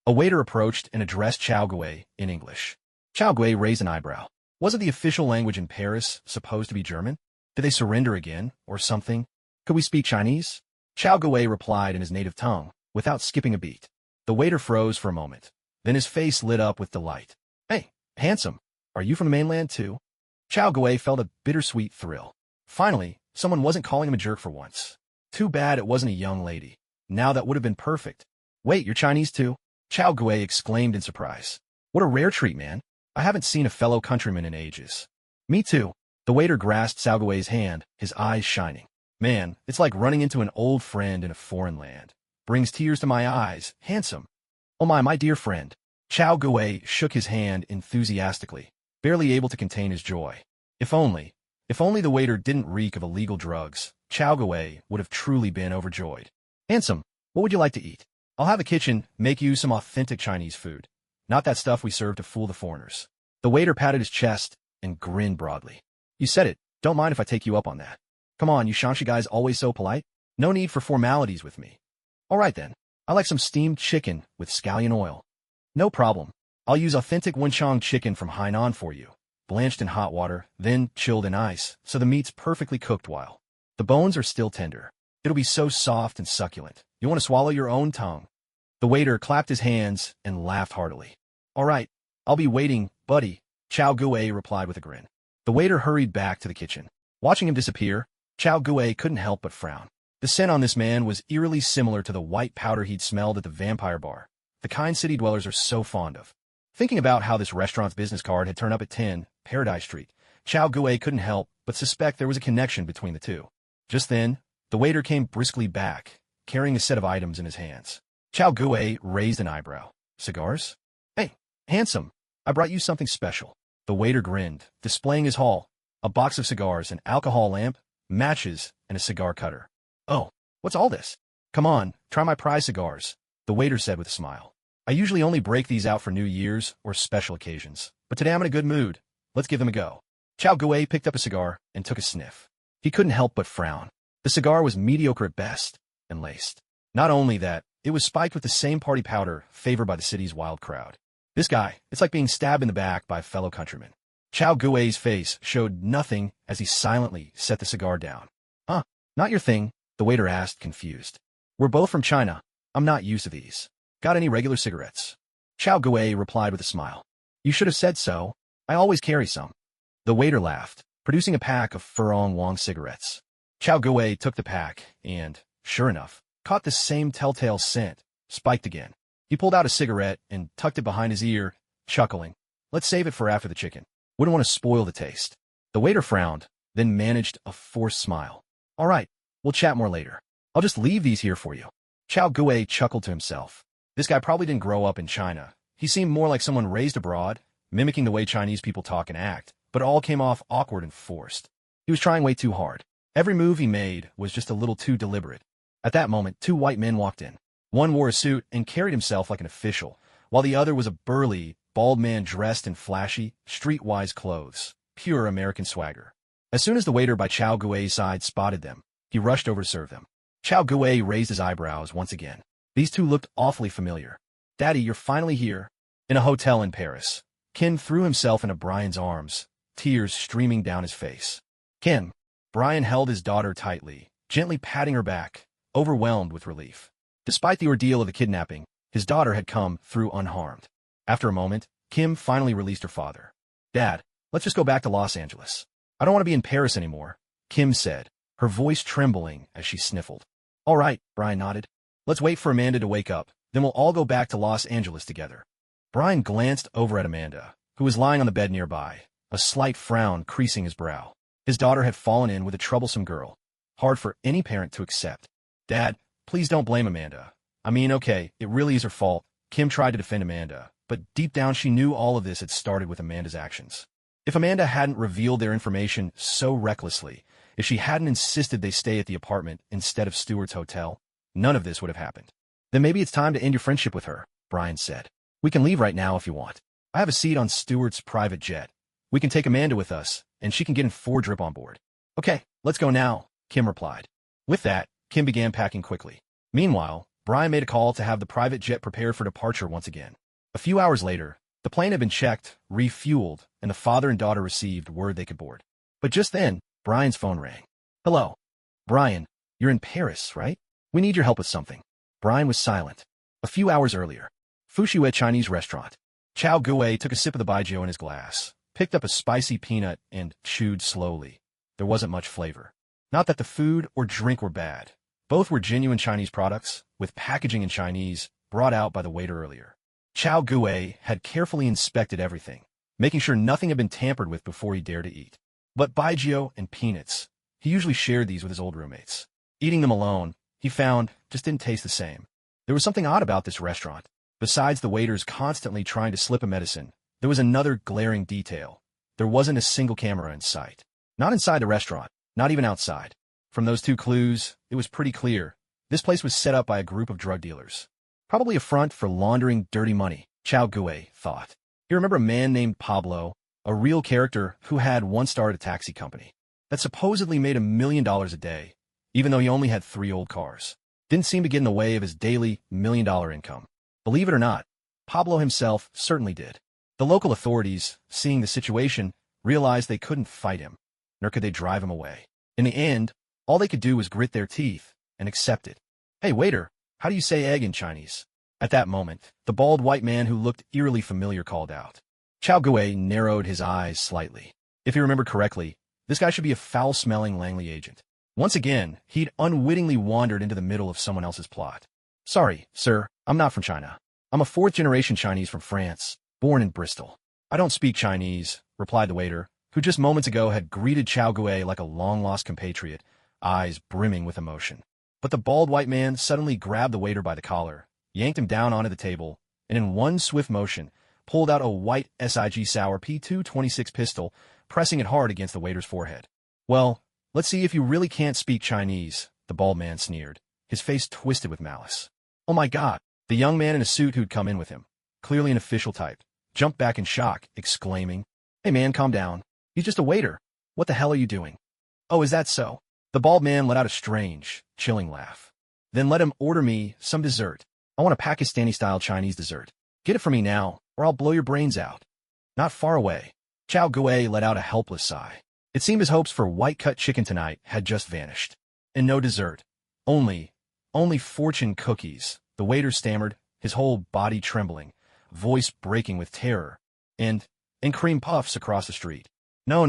S1: A waiter approached and addressed Chow Gue in English. Chow Gue raised an eyebrow. Wasn't the official language in Paris supposed to be German? Did they surrender again, or something? Could we speak Chinese? Chow Gue replied in his native tongue, without skipping a beat. The waiter froze for a moment. Then his face lit up with delight. Hey, handsome. Are you from the mainland too? Chow Gue felt a bittersweet thrill. Finally, someone wasn't calling him a jerk for once. Too bad it wasn't a young lady. Now that would have been perfect. Wait, you're Chinese too? Chow Gue exclaimed in surprise. What a rare treat, man. I haven't seen a fellow countryman in ages. Me too. The waiter grasped Chow Gue's hand, his eyes shining. Man, it's like running into an old friend in a foreign land. Brings tears to my eyes. Handsome. Oh my dear friend. Chow Gue shook his hand enthusiastically, barely able to contain his joy. If only the waiter didn't reek of illegal drugs, Chow Gue would have truly been overjoyed. Handsome, what would you like to eat? I'll have the kitchen make you some authentic Chinese food. Not that stuff we serve to fool the foreigners. The waiter patted his chest and grinned broadly. You said it. Don't mind if I take you up on that. Come on, you Shanxi guys always so polite. No need for formalities with me. All right then. I like some steamed chicken with scallion oil. No problem. I'll use authentic Wenchang chicken from Hainan for you. Blanched in hot water, then chilled in ice, so the meat's perfectly cooked while the bones are still tender. It'll be so soft and succulent. You'll want to swallow your own tongue. The waiter clapped his hands and laughed heartily. All right, I'll be waiting, buddy, Chow Gue replied with a grin. The waiter hurried back to the kitchen. Watching him disappear, Chow Gue couldn't help but frown. The scent on this man was eerily similar to the white powder he'd smelled at the vampire bar, the kind city dwellers are so fond of. Thinking about how this restaurant's business card had turned up at 10 Paradise Street, Chow Gue couldn't help but suspect there was a connection between the two. Just then, the waiter came briskly back, carrying a set of items in his hands. Chow Gue raised an eyebrow. Cigars? Hey, handsome, I brought you something special. The waiter grinned, displaying his haul, a box of cigars, an alcohol lamp, matches, and a cigar cutter. Oh, what's all this? Come on, try my prize cigars, the waiter said with a smile. I usually only break these out for New Year's or special occasions, but today I'm in a good mood. Let's give them a go. Chow Gue picked up a cigar and took a sniff. He couldn't help but frown. The cigar was mediocre at best and laced. Not only that, it was spiked with the same party powder favored by the city's wild crowd. This guy, it's like being stabbed in the back by a fellow countryman. Chow Gue's face showed nothing as he silently set the cigar down. Not your thing? The waiter asked, confused. We're both from China. I'm not used to these. Got any regular cigarettes? Chow Gue replied with a smile. You should have said so. I always carry some. The waiter laughed, producing a pack of Furong Wong cigarettes. Chow Gue took the pack and, sure enough, caught the same telltale scent, spiked again. He pulled out a cigarette and tucked it behind his ear, chuckling. Let's save it for after the chicken. Wouldn't want to spoil the taste. The waiter frowned, then managed a forced smile. All right, we'll chat more later. I'll just leave these here for you. Chow Gue chuckled to himself. This guy probably didn't grow up in China. He seemed more like someone raised abroad, mimicking the way Chinese people talk and act, but it all came off awkward and forced. He was trying way too hard. Every move he made was just a little too deliberate. At that moment, two white men walked in. One wore a suit and carried himself like an official, while the other was a burly, bald man dressed in flashy, streetwise clothes, pure American swagger. As soon as the waiter by Chow Gue's side spotted them, he rushed over to serve them. Chow Gue raised his eyebrows once again. These two looked awfully familiar. Daddy, you're finally here. In a hotel in Paris, Kim threw himself into Brian's arms, tears streaming down his face. Kim. Brian held his daughter tightly, gently patting her back, overwhelmed with relief. Despite the ordeal of the kidnapping, his daughter had come through unharmed. After a moment, Kim finally released her father. Dad, let's just go back to Los Angeles. I don't want to be in Paris anymore, Kim said, her voice trembling as she sniffled. All right, Brian nodded. Let's wait for Amanda to wake up, then we'll all go back to Los Angeles together. Brian glanced over at Amanda, who was lying on the bed nearby, a slight frown creasing his brow. His daughter had fallen in with a troublesome girl. Hard for any parent to accept. Dad, please don't blame Amanda. I mean, okay, it really is her fault. Kim tried to defend Amanda, but deep down she knew all of this had started with Amanda's actions. If Amanda hadn't revealed their information so recklessly, if she hadn't insisted they stay at the apartment instead of Stewart's hotel, none of this would have happened. Then maybe it's time to end your friendship with her, Brian said. We can leave right now if you want. I have a seat on Stewart's private jet. We can take Amanda with us, and she can get in 4 drip on board. Okay, let's go now, Kim replied. With that, Kim began packing quickly. Meanwhile, Brian made a call to have the private jet prepared for departure once again. A few hours later, the plane had been checked, refueled, and the father and daughter received word they could board. But just then, Brian's phone rang. Hello. Brian, you're in Paris, right? We need your help with something. Brian was silent. A few hours earlier, Fushiwe Chinese restaurant. Chow Gue took a sip of the baijiu in his glass, picked up a spicy peanut, and chewed slowly. There wasn't much flavor. Not that the food or drink were bad. Both were genuine Chinese products, with packaging in Chinese, brought out by the waiter earlier. Chow Gue had carefully inspected everything, making sure nothing had been tampered with before he dared to eat. But baijiu and peanuts, he usually shared these with his old roommates. Eating them alone, he found, just didn't taste the same. There was something odd about this restaurant. Besides the waiters constantly trying to slip a medicine, there was another glaring detail. There wasn't a single camera in sight. Not inside the restaurant, not even outside. From those two clues, it was pretty clear. This place was set up by a group of drug dealers. Probably a front for laundering dirty money, Chow Gue thought. He remembered a man named Pablo, a real character who had once started a taxi company that supposedly made $1 million a day, even though he only had 3 old cars. Didn't seem to get in the way of his daily $1 million income. Believe it or not, Pablo himself certainly did. The local authorities, seeing the situation, realized they couldn't fight him, nor could they drive him away. In the end, all they could do was grit their teeth and accepted. Hey, waiter, how do you say egg in Chinese? At that moment, the bald white man who looked eerily familiar called out. Chao Gui narrowed his eyes slightly. If he remembered correctly, this guy should be a foul-smelling Langley agent. Once again, he'd unwittingly wandered into the middle of someone else's plot. Sorry, sir, I'm not from China. I'm a fourth-generation Chinese from France, born in Bristol. I don't speak Chinese, replied the waiter, who just moments ago had greeted Chao Gui like a long-lost compatriot, eyes brimming with emotion. But the bald white man suddenly grabbed the waiter by the collar, yanked him down onto the table, and in one swift motion, pulled out a white SIG Sauer P226 pistol, pressing it hard against the waiter's forehead. Well, let's see if you really can't speak Chinese, the bald man sneered, his face twisted with malice. Oh my God, the young man in a suit who'd come in with him, clearly an official type, jumped back in shock, exclaiming, Hey man, calm down. He's just a waiter. What the hell are you doing? Oh, is that so? The bald man let out a strange, chilling laugh. Then let him order me some dessert. I want a Pakistani-style Chinese dessert. Get it for me now, or I'll blow your brains out. Not far away, Chao Gui let out a helpless sigh. It seemed his hopes for white-cut chicken tonight had just vanished. And no dessert. Only fortune cookies, the waiter stammered, his whole body trembling, voice breaking with terror. And cream puffs across the street. No.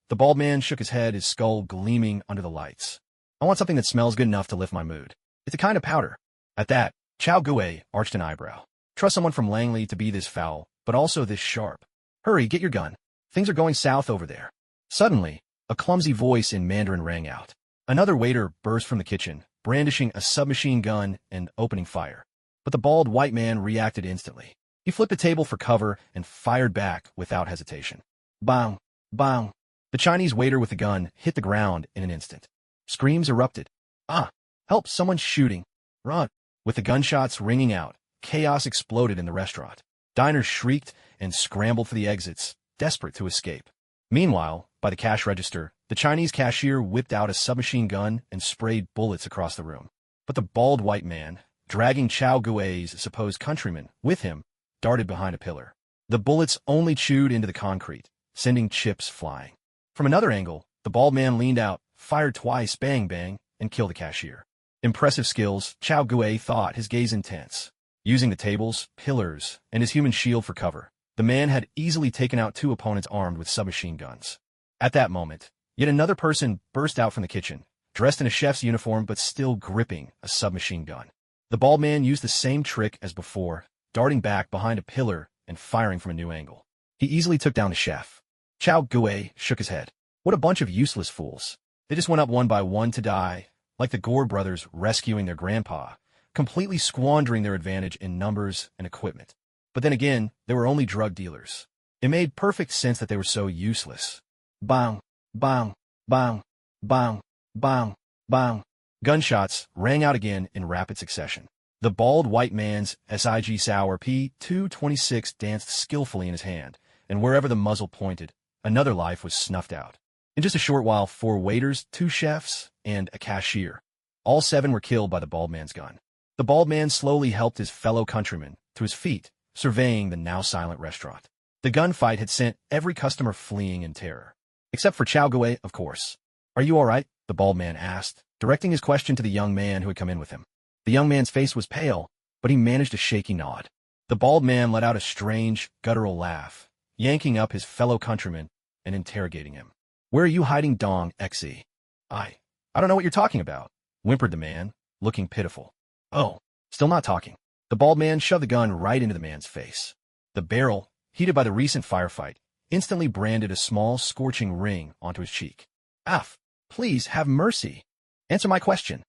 S1: The bald man shook his head, his skull gleaming under the lights. I want something that smells good enough to lift my mood. It's a kind of powder. At that, Chao Gui arched an eyebrow. Trust someone from Langley to be this foul, but also this sharp. Hurry, get your gun. Things are going south over there. Suddenly, a clumsy voice in Mandarin rang out. Another waiter burst from the kitchen, brandishing a submachine gun and opening fire. But the bald white man reacted instantly. He flipped the table for cover and fired back without hesitation. Bang! Bang! The Chinese waiter with the gun hit the ground in an instant. Screams erupted. Ah! Help! Someone's shooting! Run! With the gunshots ringing out, chaos exploded in the restaurant. Diners shrieked and scrambled for the exits, desperate to escape. Meanwhile, by the cash register, the Chinese cashier whipped out a submachine gun and sprayed bullets across the room. But the bald white man, dragging Chao Gui's supposed countryman with him, darted behind a pillar. The bullets only chewed into the concrete, sending chips flying. From another angle, the bald man leaned out, fired twice, bang, bang, and killed the cashier. Impressive skills, Chao Gui thought, his gaze intense. Using the tables, pillars, and his human shield for cover, the man had easily taken out two opponents armed with submachine guns. At that moment, yet another person burst out from the kitchen, dressed in a chef's uniform but still gripping a submachine gun. The bald man used the same trick as before, darting back behind a pillar and firing from a new angle. He easily took down the chef. Chao Gui shook his head. What a bunch of useless fools. They just went up one by one to die, like the Gore brothers rescuing their grandpa, completely squandering their advantage in numbers and equipment. But then again, they were only drug dealers. It made perfect sense that they were so useless. Bang, bang, bang, bang, bang, bang. Gunshots rang out again in rapid succession. The bald white man's SIG Sauer P226 danced skillfully in his hand, and wherever the muzzle pointed, another life was snuffed out. In just a short while, 4 waiters, 2 chefs, and a cashier. All 7 were killed by the bald man's gun. The bald man slowly helped his fellow countryman to his feet, surveying the now silent restaurant. The gunfight had sent every customer fleeing in terror. Except for Chao Gui, of course. Are you all right? The bald man asked, directing his question to the young man who had come in with him. The young man's face was pale, but he managed a shaky nod. The bald man let out a strange, guttural laugh, yanking up his fellow countryman and interrogating him. Where are you hiding, Dong Xe? I don't know what you're talking about, whimpered the man, looking pitiful. Oh, still not talking. The bald man shoved the gun right into the man's face. The barrel, heated by the recent firefight, instantly branded a small, scorching ring onto his cheek. Af, please have mercy. Answer my question.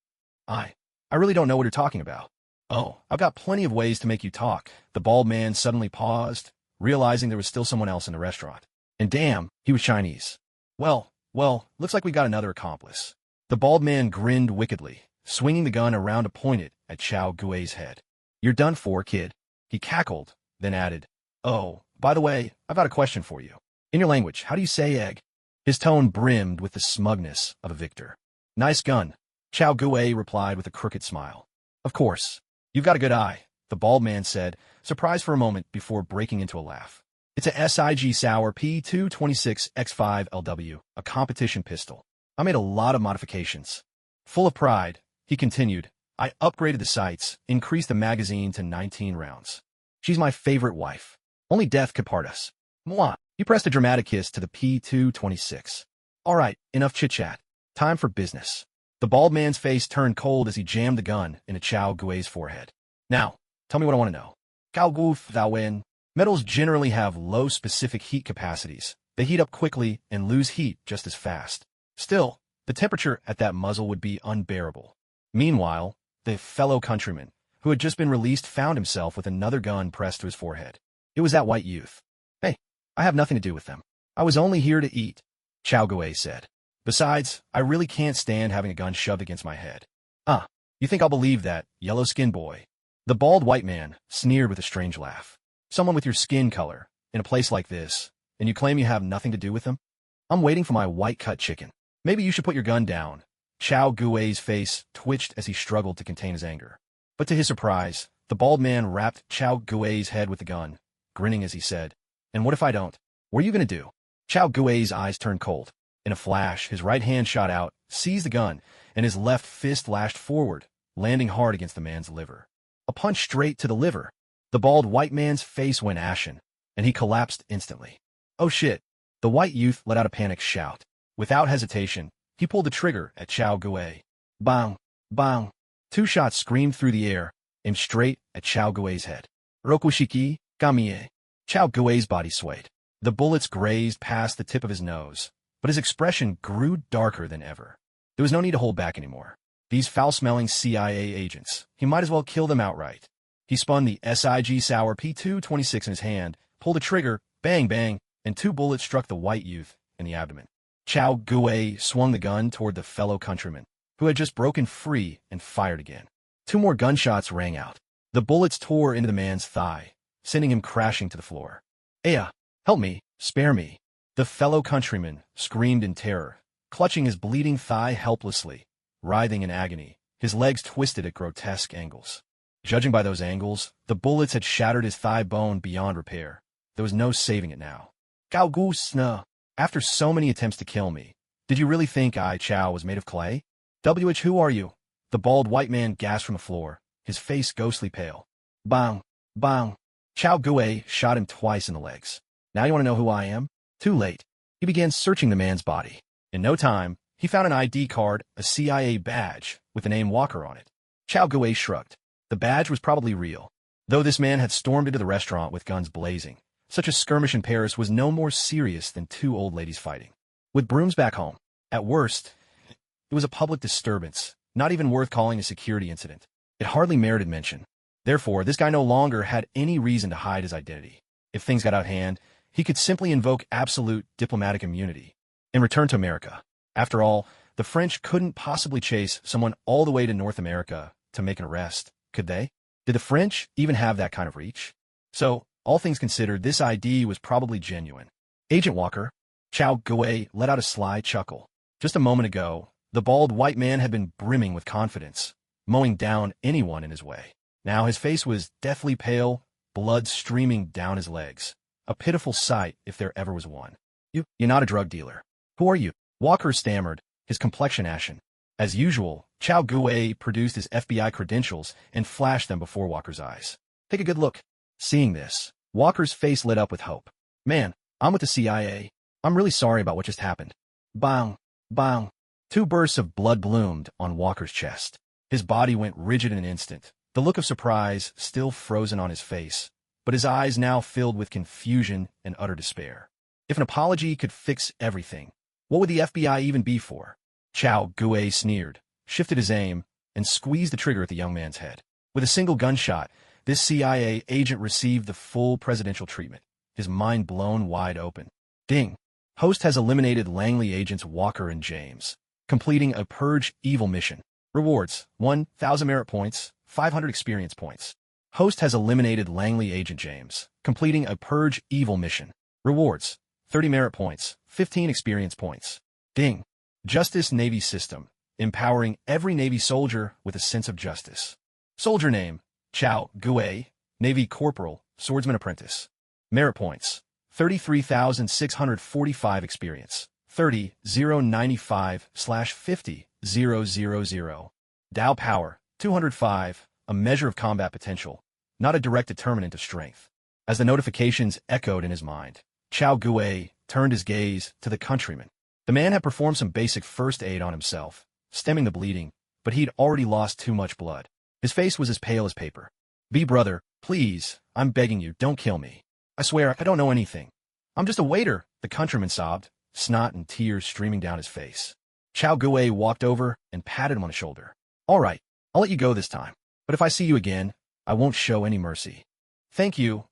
S1: I really don't know what you're talking about. Oh, I've got plenty of ways to make you talk. The bald man suddenly paused, realizing there was still someone else in the restaurant. And damn, he was Chinese. Well, looks like we got another accomplice. The bald man grinned wickedly, swinging the gun around to point it at Chao Gui's head. You're done for, kid. He cackled, then added, Oh, by the way, I've got a question for you. In your language, how do you say egg? His tone brimmed with the smugness of a victor. Nice gun, Chao Gui replied with a crooked smile. Of course. You've got a good eye, the bald man said, surprised for a moment before breaking into a laugh. It's a SIG Sauer P226X5LW, a competition pistol. I made a lot of modifications. Full of pride, He continued, I upgraded the sights, increased the magazine to 19 rounds. She's my favorite wife. Only death could part us. Mwah. He pressed a dramatic kiss to the P226. All right, enough chit-chat. Time for business. The bald man's face turned cold as he jammed the gun into Chao Gui's forehead. Now, tell me what I want to know. Cao Gu Thou Wen. Metals generally have low specific heat capacities. They heat up quickly and lose heat just as fast. Still, the temperature at that muzzle would be unbearable. Meanwhile, the fellow countryman, who had just been released, found himself with another gun pressed to his forehead. It was that white youth. Hey, I have nothing to do with them. I was only here to eat, Chao Gui said. Besides, I really can't stand having a gun shoved against my head. You think I'll believe that, yellow-skinned boy? The bald white man sneered with a strange laugh. Someone with your skin color, in a place like this, and you claim you have nothing to do with them? I'm waiting for my white-cut chicken. Maybe you should put your gun down. Chao Gui's face twitched as he struggled to contain his anger. But to his surprise, the bald man rapped Chao Gui's head with the gun, grinning as he said, And what if I don't? What are you going to do? Chao Gui's eyes turned cold. In a flash, his right hand shot out, seized the gun, and his left fist lashed forward, landing hard against the man's liver. A punch straight to the liver. The bald white man's face went ashen, and he collapsed instantly. Oh shit! The white youth let out a panicked shout. Without hesitation, he pulled the trigger at Chao Gui. Bang! Bang! 2 shots screamed through the air, aimed straight at Chao Gui's head. Rokushiki, Gamie. Chao Gui's body swayed. The bullets grazed past the tip of his nose, but his expression grew darker than ever. There was no need to hold back anymore. These foul-smelling CIA agents, he might as well kill them outright. He spun the SIG Sauer P226 in his hand, pulled the trigger, bang bang, and 2 bullets struck the white youth in the abdomen. Chao Gui swung the gun toward the fellow countryman, who had just broken free and fired again. 2 more gunshots rang out. The bullets tore into the man's thigh, sending him crashing to the floor. Aya, help me, spare me. The fellow countryman screamed in terror, clutching his bleeding thigh helplessly, writhing in agony, his legs twisted at grotesque angles. Judging by those angles, the bullets had shattered his thigh bone beyond repair. There was no saving it now. Gao Gu Sna. After so many attempts to kill me, did you really think I, Chao, was made of clay? Who are you? The bald white man gasped from the floor, his face ghostly pale. Bang! Bang! Chao Gui shot him twice in the legs. Now you want to know who I am? Too late. He began searching the man's body. In no time, he found an ID card, a CIA badge, with the name Walker on it. Chao Gui shrugged. The badge was probably real. Though this man had stormed into the restaurant with guns blazing, such a skirmish in Paris was no more serious than 2 old ladies fighting. With brooms back home. At worst, it was a public disturbance, not even worth calling a security incident. It hardly merited mention. Therefore, this guy no longer had any reason to hide his identity. If things got out of hand, he could simply invoke absolute diplomatic immunity and return to America. After all, the French couldn't possibly chase someone all the way to North America to make an arrest, could they? Did the French even have that kind of reach? So, all things considered, this ID was probably genuine. Agent Walker. Chao Gui let out a sly chuckle. Just a moment ago, the bald white man had been brimming with confidence, mowing down anyone in his way. Now his face was deathly pale, blood streaming down his legs. A pitiful sight if there ever was one. You're not a drug dealer. Who are you? Walker stammered, his complexion ashen. As usual, Chao Gui produced his FBI credentials and flashed them before Walker's eyes. Take a good look. Seeing this, Walker's face lit up with hope. Man, I'm with the CIA. I'm really sorry about what just happened. Bang! Bang! 2 bursts of blood bloomed on Walker's chest. His body went rigid in an instant, the look of surprise still frozen on his face, but his eyes now filled with confusion and utter despair. If an apology could fix everything, what would the FBI even be for? Chao Gui sneered, shifted his aim, and squeezed the trigger at the young man's head. With a single gunshot, this CIA agent received the full presidential treatment, his mind blown wide open. Ding! Host has eliminated Langley agents Walker and James, completing a Purge Evil mission. Rewards: 1,000 merit points, 500 experience points. Host has eliminated Langley agent James, completing a Purge Evil mission. Rewards: 30 merit points, 15 experience points. Ding! Justice Navy System, empowering every Navy soldier with a sense of justice. Soldier name: Chao Gui, Navy Corporal, Swordsman Apprentice. Merit points: 33,645 experience, 30,095/50,000. Dao power, 205, a measure of combat potential, not a direct determinant of strength. As the notifications echoed in his mind, Chao Gui turned his gaze to the countryman. The man had performed some basic first aid on himself, stemming the bleeding, but he'd already lost too much blood. His face was as pale as paper. Brother, please, I'm begging you, don't kill me. I swear, I don't know anything. I'm just a waiter, the countryman sobbed, snot and tears streaming down his face. Chao Gui walked over and patted him on the shoulder. All right, I'll let you go this time, but if I see you again, I won't show any mercy. Thank you,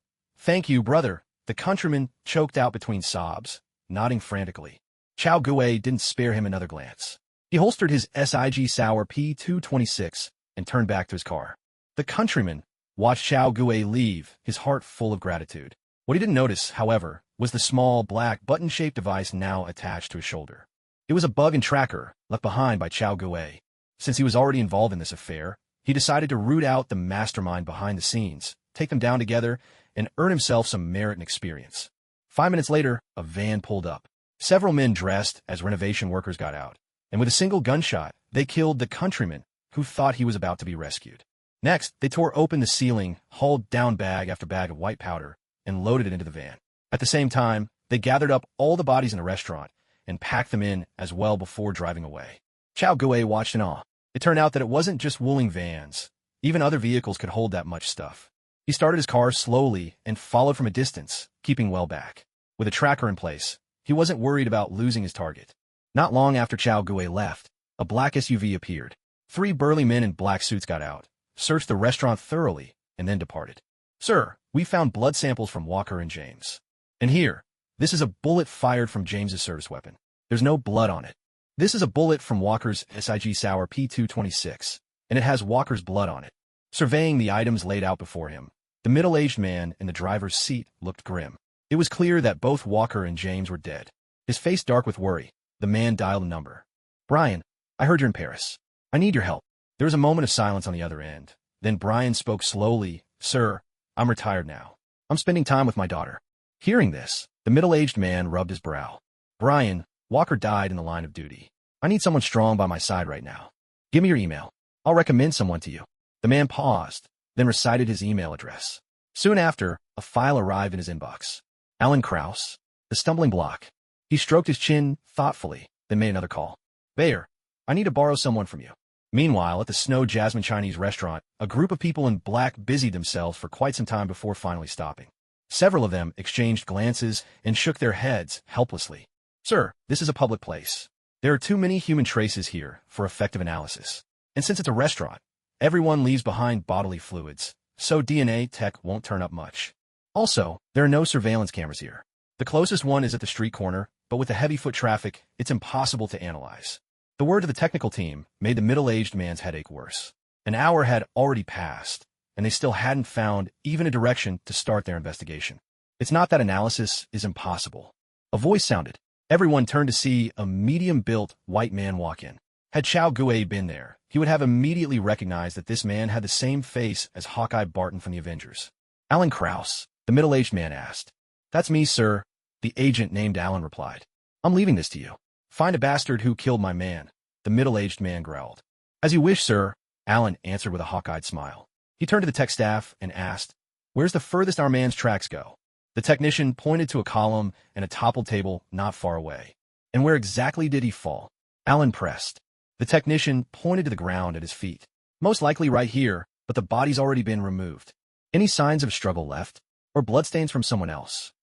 S1: brother, the countryman choked out between sobs, nodding frantically. Chao Gui didn't spare him another glance. He holstered his SIG Sauer P226 and turned back to his car. The countryman watched Chao Gui leave, his heart full of gratitude. What he didn't notice, however, was the small, black, button-shaped device now attached to his shoulder. It was a bug and tracker left behind by Chao Gui. Since he was already involved in this affair, he decided to root out the mastermind behind the scenes, take them down together, and earn himself some merit and experience. 5 minutes later, a van pulled up. Several men dressed as renovation workers got out, and with a single gunshot, they killed the countryman, who thought he was about to be rescued. Next, they tore open the ceiling, hauled down bag after bag of white powder, and loaded it into the van. At the same time, they gathered up all the bodies in the restaurant and packed them in as well before driving away. Chao Gui watched in awe. It turned out that it wasn't just wooling vans. Even other vehicles could hold that much stuff. He started his car slowly and followed from a distance, keeping well back. With a tracker in place, he wasn't worried about losing his target. Not long after Chao Gui left, a black SUV appeared. 3 burly men in black suits got out, searched the restaurant thoroughly, and then departed. Sir, we found blood samples from Walker and James. And here, this is a bullet fired from James's service weapon. There's no blood on it. This is a bullet from Walker's SIG Sauer P226, and it has Walker's blood on it. Surveying the items laid out before him, the middle-aged man in the driver's seat looked grim. It was clear that both Walker and James were dead. His face dark with worry, the man dialed a number. Brian, I heard you're in Paris. I need your help. There was a moment of silence on the other end. Then Brian spoke slowly. Sir, I'm retired now. I'm spending time with my daughter. Hearing this, the middle-aged man rubbed his brow. Brian, Walker died in the line of duty. I need someone strong by my side right now. Give me your email. I'll recommend someone to you. The man paused, then recited his email address. Soon after, a file arrived in his inbox. Alan Krauss, the stumbling block. He stroked his chin thoughtfully, then made another call. Bayer, I need to borrow someone from you. Meanwhile, at the Snow Jasmine Chinese restaurant, a group of people in black busied themselves for quite some time before finally stopping. Several of them exchanged glances and shook their heads helplessly. Sir, this is a public place. There are too many human traces here for effective analysis. And since it's a restaurant, everyone leaves behind bodily fluids, so DNA tech won't turn up much. Also, there are no surveillance cameras here. The closest one is at the street corner, but with the heavy foot traffic, it's impossible to analyze. The word to the technical team made the middle-aged man's headache worse. An hour had already passed, and they still hadn't found even a direction to start their investigation. It's not that analysis is impossible. A voice sounded. Everyone turned to see a medium-built white man walk in. Had Chao Gui been there, he would have immediately recognized that this man had the same face as Hawkeye Barton from the Avengers. Alan Krauss, the middle-aged man asked. That's me, sir, the agent named Alan replied. I'm leaving this to you. Find a bastard who killed my man, the middle-aged man growled. As you wish, sir, Alan answered with a hawk-eyed smile. He turned to the tech staff and asked, Where's the furthest our man's tracks go? The technician pointed to a column and a toppled table not far away. And where exactly did he fall? Alan pressed. The technician pointed to the ground at his feet. Most likely right here, but the body's already been removed. Any signs of struggle left? Or bloodstains from someone else?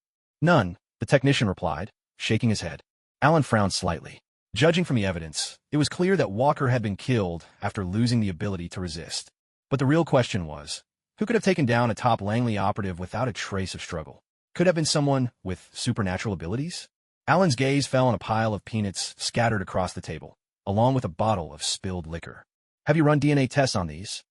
S1: None, the technician replied, shaking his head. Alan frowned slightly. Judging from the evidence, it was clear that Walker had been killed after losing the ability to resist. But the real question was, who could have taken down a top Langley operative without a trace of struggle? Could have been someone with supernatural abilities? Alan's gaze fell on a pile of peanuts scattered across the table, along with a bottle of spilled liquor. Have you run DNA tests on these?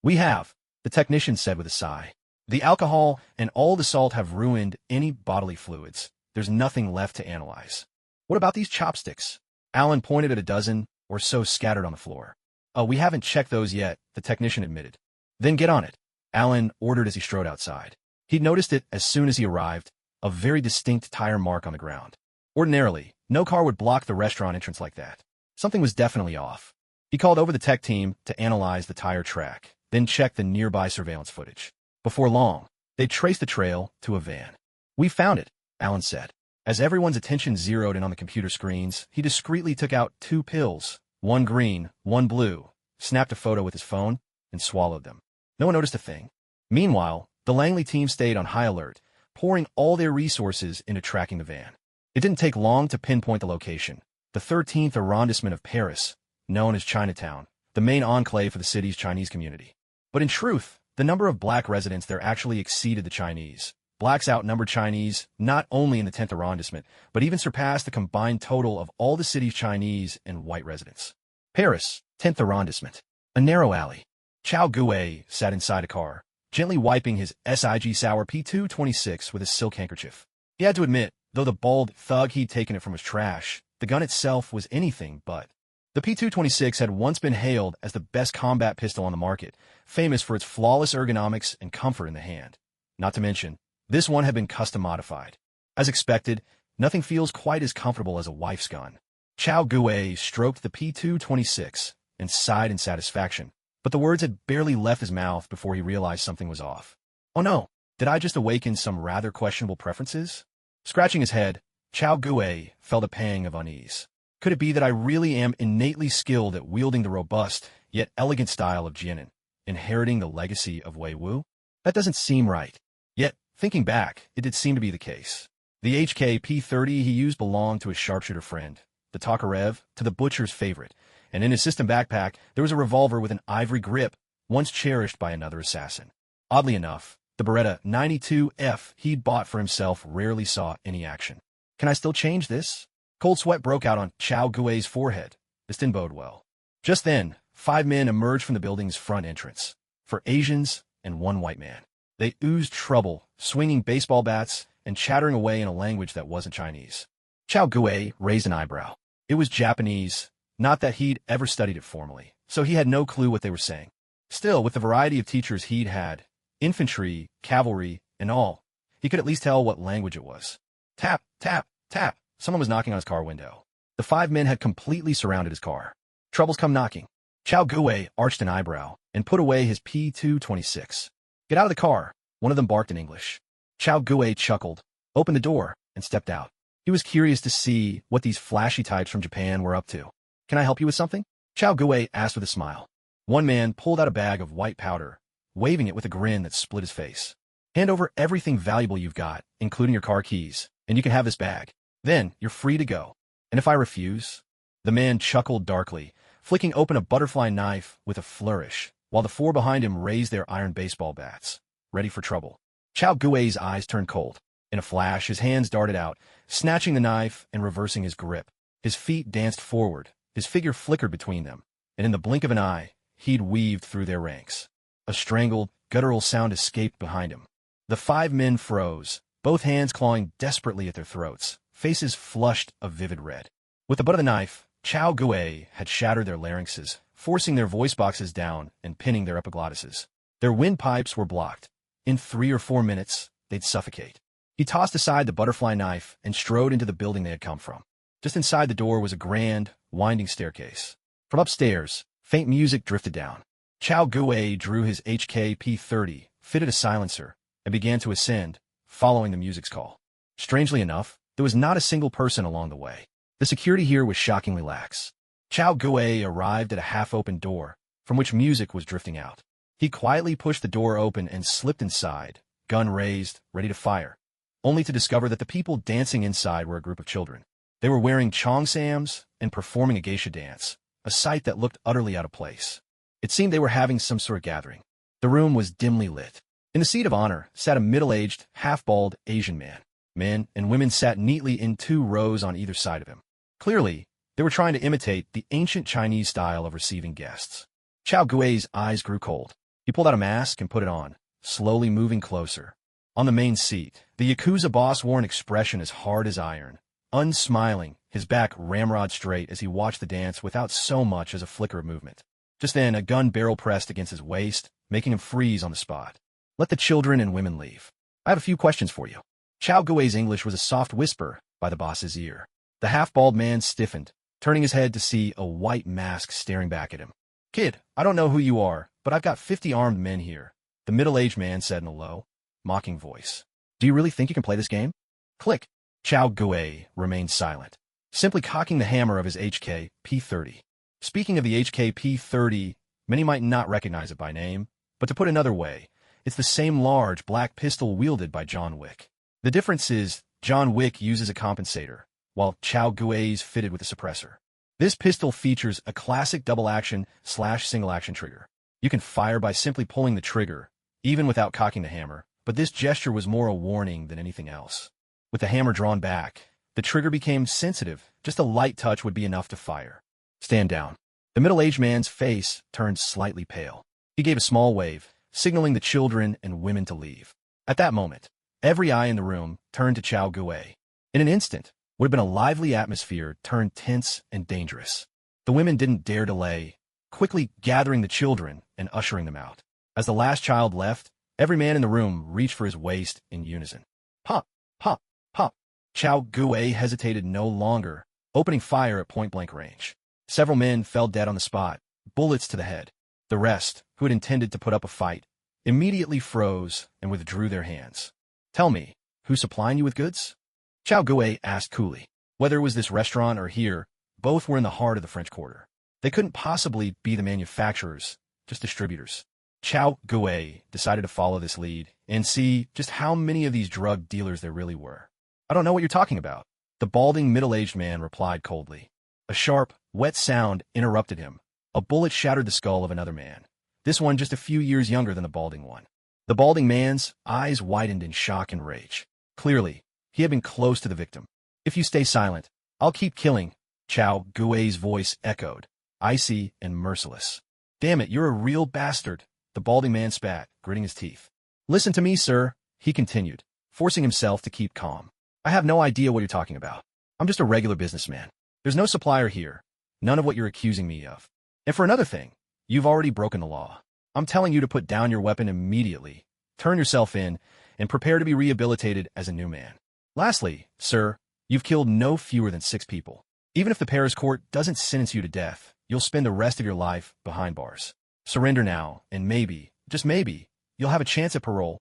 S1: We have, the technician said with a sigh. The alcohol and all the salt have ruined any bodily fluids. There's nothing left to analyze. What about these chopsticks? Alan pointed at a dozen or so scattered on the floor. Oh, we haven't checked those yet, the technician admitted. Then get on it, Alan ordered as he strode outside. He'd noticed it as soon as he arrived, a very distinct tire mark on the ground. Ordinarily, no car would block the restaurant entrance like that. Something was definitely off. He called over the tech team to analyze the tire track, then checked the nearby surveillance footage. Before long, they traced the trail to a van. "We found it," Alan said. As everyone's attention zeroed in on the computer screens, he discreetly took out 2 pills, one green, one blue, snapped a photo with his phone, and swallowed them. No one noticed a thing. Meanwhile, the Langley team stayed on high alert, pouring all their resources into tracking the van. It didn't take long to pinpoint the location. The 13th arrondissement of Paris, known as Chinatown, the main enclave for the city's Chinese community. But in truth, the number of black residents there actually exceeded the Chinese. Blacks outnumbered Chinese not only in the 10th arrondissement, but even surpassed the combined total of all the city's Chinese and white residents. Paris, 10th arrondissement. A narrow alley. Chao Gue sat inside a car, gently wiping his SIG Sauer P226 with a silk handkerchief. He had to admit, though the bald thug he'd taken it from was trash, the gun itself was anything but. The P226 had once been hailed as the best combat pistol on the market, famous for its flawless ergonomics and comfort in the hand. Not to mention, this one had been custom modified. As expected, nothing feels quite as comfortable as a wife's gun. Chao Gue stroked the P226 and sighed in satisfaction, but the words had barely left his mouth before he realized something was off. "Oh no, did I just awaken some rather questionable preferences?" Scratching his head, Chao Gue felt a pang of unease. Could it be that I really am innately skilled at wielding the robust, yet elegant style of Jianan, inheriting the legacy of Wei Wu? That doesn't seem right. Yet, thinking back, it did seem to be the case. The HK P30 he used belonged to his sharpshooter friend, the Tokarev, to the butcher's favorite, and in his system backpack there was a revolver with an ivory grip, once cherished by another assassin. Oddly enough, the Beretta 92F he'd bought for himself rarely saw any action. Can I still change this? Cold sweat broke out on Chao Gue's forehead. This didn't bode well. Just then, 5 men emerged from the building's front entrance. 4 Asians and 1 white man. They oozed trouble, swinging baseball bats and chattering away in a language that wasn't Chinese. Chao Gue raised an eyebrow. It was Japanese, not that he'd ever studied it formally, so he had no clue what they were saying. Still, with the variety of teachers he'd had, infantry, cavalry, and all, he could at least tell what language it was. Tap, tap, tap. Someone was knocking on his car window. The 5 men had completely surrounded his car. Troubles come knocking. Chao Gue arched an eyebrow and put away his P226. "Get out of the car," one of them barked in English. Chao Gue chuckled, opened the door, and stepped out. He was curious to see what these flashy types from Japan were up to. "Can I help you with something?" Chao Gue asked with a smile. One man pulled out a bag of white powder, waving it with a grin that split his face. "Hand over everything valuable you've got, including your car keys, and you can have this bag. Then you're free to go." "And if I refuse?" The man chuckled darkly, flicking open a butterfly knife with a flourish, while the 4 behind him raised their iron baseball bats, ready for trouble. Chao Gue's eyes turned cold. In a flash, his hands darted out, snatching the knife and reversing his grip. His feet danced forward, his figure flickered between them, and in the blink of an eye, he'd weaved through their ranks. A strangled, guttural sound escaped behind him. The 5 men froze, both hands clawing desperately at their throats, faces flushed a vivid red. With the butt of the knife, Chao Gue had shattered their larynxes, forcing their voice boxes down and pinning their epiglottises. Their windpipes were blocked. In 3 or 4 minutes, they'd suffocate. He tossed aside the butterfly knife and strode into the building they had come from. Just inside the door was a grand, winding staircase. From upstairs, faint music drifted down. Chao Gue drew his HK P30, fitted a silencer, and began to ascend, following the music's call. Strangely enough, there was not a single person along the way. The security here was shockingly lax. Chao Gue arrived at a half-open door, from which music was drifting out. He quietly pushed the door open and slipped inside, gun raised, ready to fire, only to discover that the people dancing inside were a group of children. They were wearing cheongsams and performing a geisha dance, a sight that looked utterly out of place. It seemed they were having some sort of gathering. The room was dimly lit. In the seat of honor sat a middle-aged, half-bald Asian man. Men and women sat neatly in 2 rows on either side of him. Clearly, they were trying to imitate the ancient Chinese style of receiving guests. Chao Gue's eyes grew cold. He pulled out a mask and put it on, slowly moving closer. On the main seat, the Yakuza boss wore an expression as hard as iron, unsmiling, his back ramrod straight as he watched the dance without so much as a flicker of movement. Just then, a gun barrel pressed against his waist, making him freeze on the spot. "Let the children and women leave. I have a few questions for you." Chao Gue's English was a soft whisper by the boss's ear. The half-bald man stiffened, turning his head to see a white mask staring back at him. "Kid, I don't know who you are, but I've got 50 armed men here," the middle-aged man said in a low, mocking voice. "Do you really think you can play this game?" Click. Chao Guei remained silent, simply cocking the hammer of his HK P30. Speaking of the HK P30, many might not recognize it by name, but to put another way, it's the same large black pistol wielded by John Wick. The difference is John Wick uses a compensator, while Chao Guei's fitted with a suppressor. This pistol features a classic double-action/single-action trigger. You can fire by simply pulling the trigger, even without cocking the hammer, but this gesture was more a warning than anything else. With the hammer drawn back, the trigger became sensitive. Just a light touch would be enough to fire. "Stand down." The middle-aged man's face turned slightly pale. He gave a small wave, signaling the children and women to leave. At that moment, every eye in the room turned to Chao Guei. In an instant, what had been a lively atmosphere turned tense and dangerous. The women didn't dare delay, quickly gathering the children and ushering them out. As the last child left, every man in the room reached for his waist in unison. Pop, pop, pop. Chao Guei hesitated no longer, opening fire at point-blank range. Several men fell dead on the spot, bullets to the head. The rest, who had intended to put up a fight, immediately froze and withdrew their hands. "Tell me, who's supplying you with goods?" Chao Guei asked coolly. Whether it was this restaurant or here, both were in the heart of the French Quarter. They couldn't possibly be the manufacturers, just distributors. Chao Guei decided to follow this lead and see just how many of these drug dealers there really were. "I don't know what you're talking about," the balding middle-aged man replied coldly. A sharp, wet sound interrupted him. A bullet shattered the skull of another man, this one just a few years younger than the balding one. The balding man's eyes widened in shock and rage. Clearly, he had been close to the victim. "If you stay silent, I'll keep killing," Chao Guei's voice echoed, icy and merciless. "Damn it, you're a real bastard," the balding man spat, gritting his teeth. "Listen to me, sir," he continued, forcing himself to keep calm. "I have no idea what you're talking about. I'm just a regular businessman. There's no supplier here, none of what you're accusing me of. And for another thing, you've already broken the law. I'm telling you to put down your weapon immediately, turn yourself in, and prepare to be rehabilitated as a new man. Lastly, sir, you've killed no fewer than 6 people. Even if the Paris court doesn't sentence you to death, you'll spend the rest of your life behind bars. Surrender now, and maybe, just maybe, you'll have a chance at parole."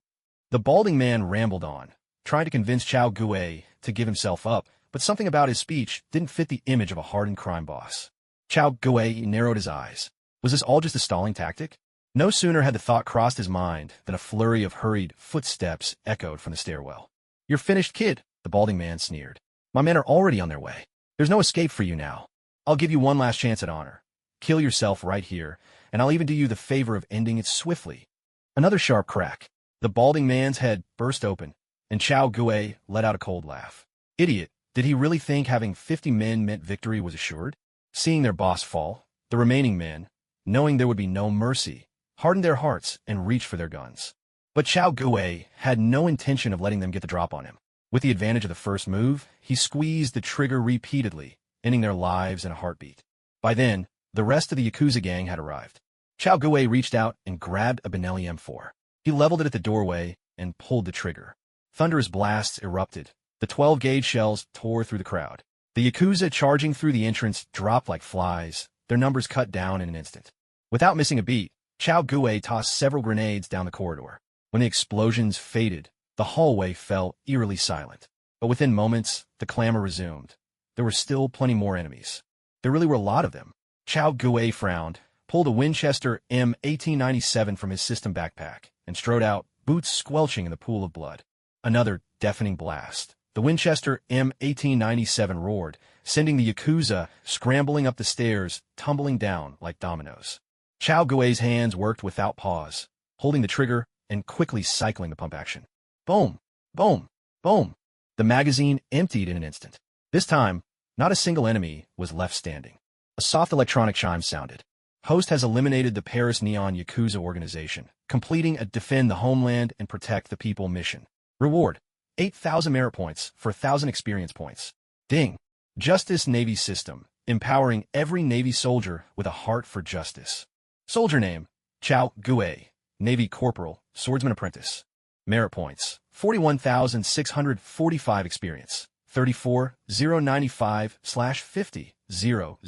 S1: The balding man rambled on, trying to convince Chao Guei to give himself up, but something about his speech didn't fit the image of a hardened crime boss. Chao Guei narrowed his eyes. Was this all just a stalling tactic? No sooner had the thought crossed his mind than a flurry of hurried footsteps echoed from the stairwell. "You're finished, kid," the balding man sneered. "My men are already on their way. There's no escape for you now. I'll give you one last chance at honor. Kill yourself right here, and I'll even do you the favor of ending it swiftly." Another sharp crack. The balding man's head burst open, and Chao Guei let out a cold laugh. Idiot, did he really think having 50 men meant victory was assured? Seeing their boss fall, the remaining men, knowing there would be no mercy, hardened their hearts and reached for their guns. But Chao Guei had no intention of letting them get the drop on him. With the advantage of the first move, he squeezed the trigger repeatedly, ending their lives in a heartbeat. By then, the rest of the Yakuza gang had arrived. Chao Guei reached out and grabbed a Benelli M4. He leveled it at the doorway and pulled the trigger. Thunderous blasts erupted. The 12-gauge shells tore through the crowd. The Yakuza charging through the entrance dropped like flies, their numbers cut down in an instant. Without missing a beat, Chao Guei tossed several grenades down the corridor. When the explosions faded, the hallway fell eerily silent. But within moments, the clamor resumed. There were still plenty more enemies. There really were a lot of them. Chao Guei frowned, pulled a Winchester M1897 from his system backpack, and strode out, boots squelching in the pool of blood. Another deafening blast. The Winchester M1897 roared, sending the Yakuza scrambling up the stairs, tumbling down like dominoes. Chao Guei's hands worked without pause, holding the trigger and quickly cycling the pump action. Boom, boom, boom. The magazine emptied in an instant. This time, not a single enemy was left standing. A soft electronic chime sounded. Host has eliminated the Paris Neon Yakuza organization, completing a defend the homeland and protect the people mission. Reward: 8,000 merit points for 1,000 experience points. Ding. Justice Navy System, empowering every Navy soldier with a heart for justice. Soldier name: Chao Guei, Navy Corporal, Swordsman Apprentice. Merit points: 41,645 experience, 34,095/50. 000.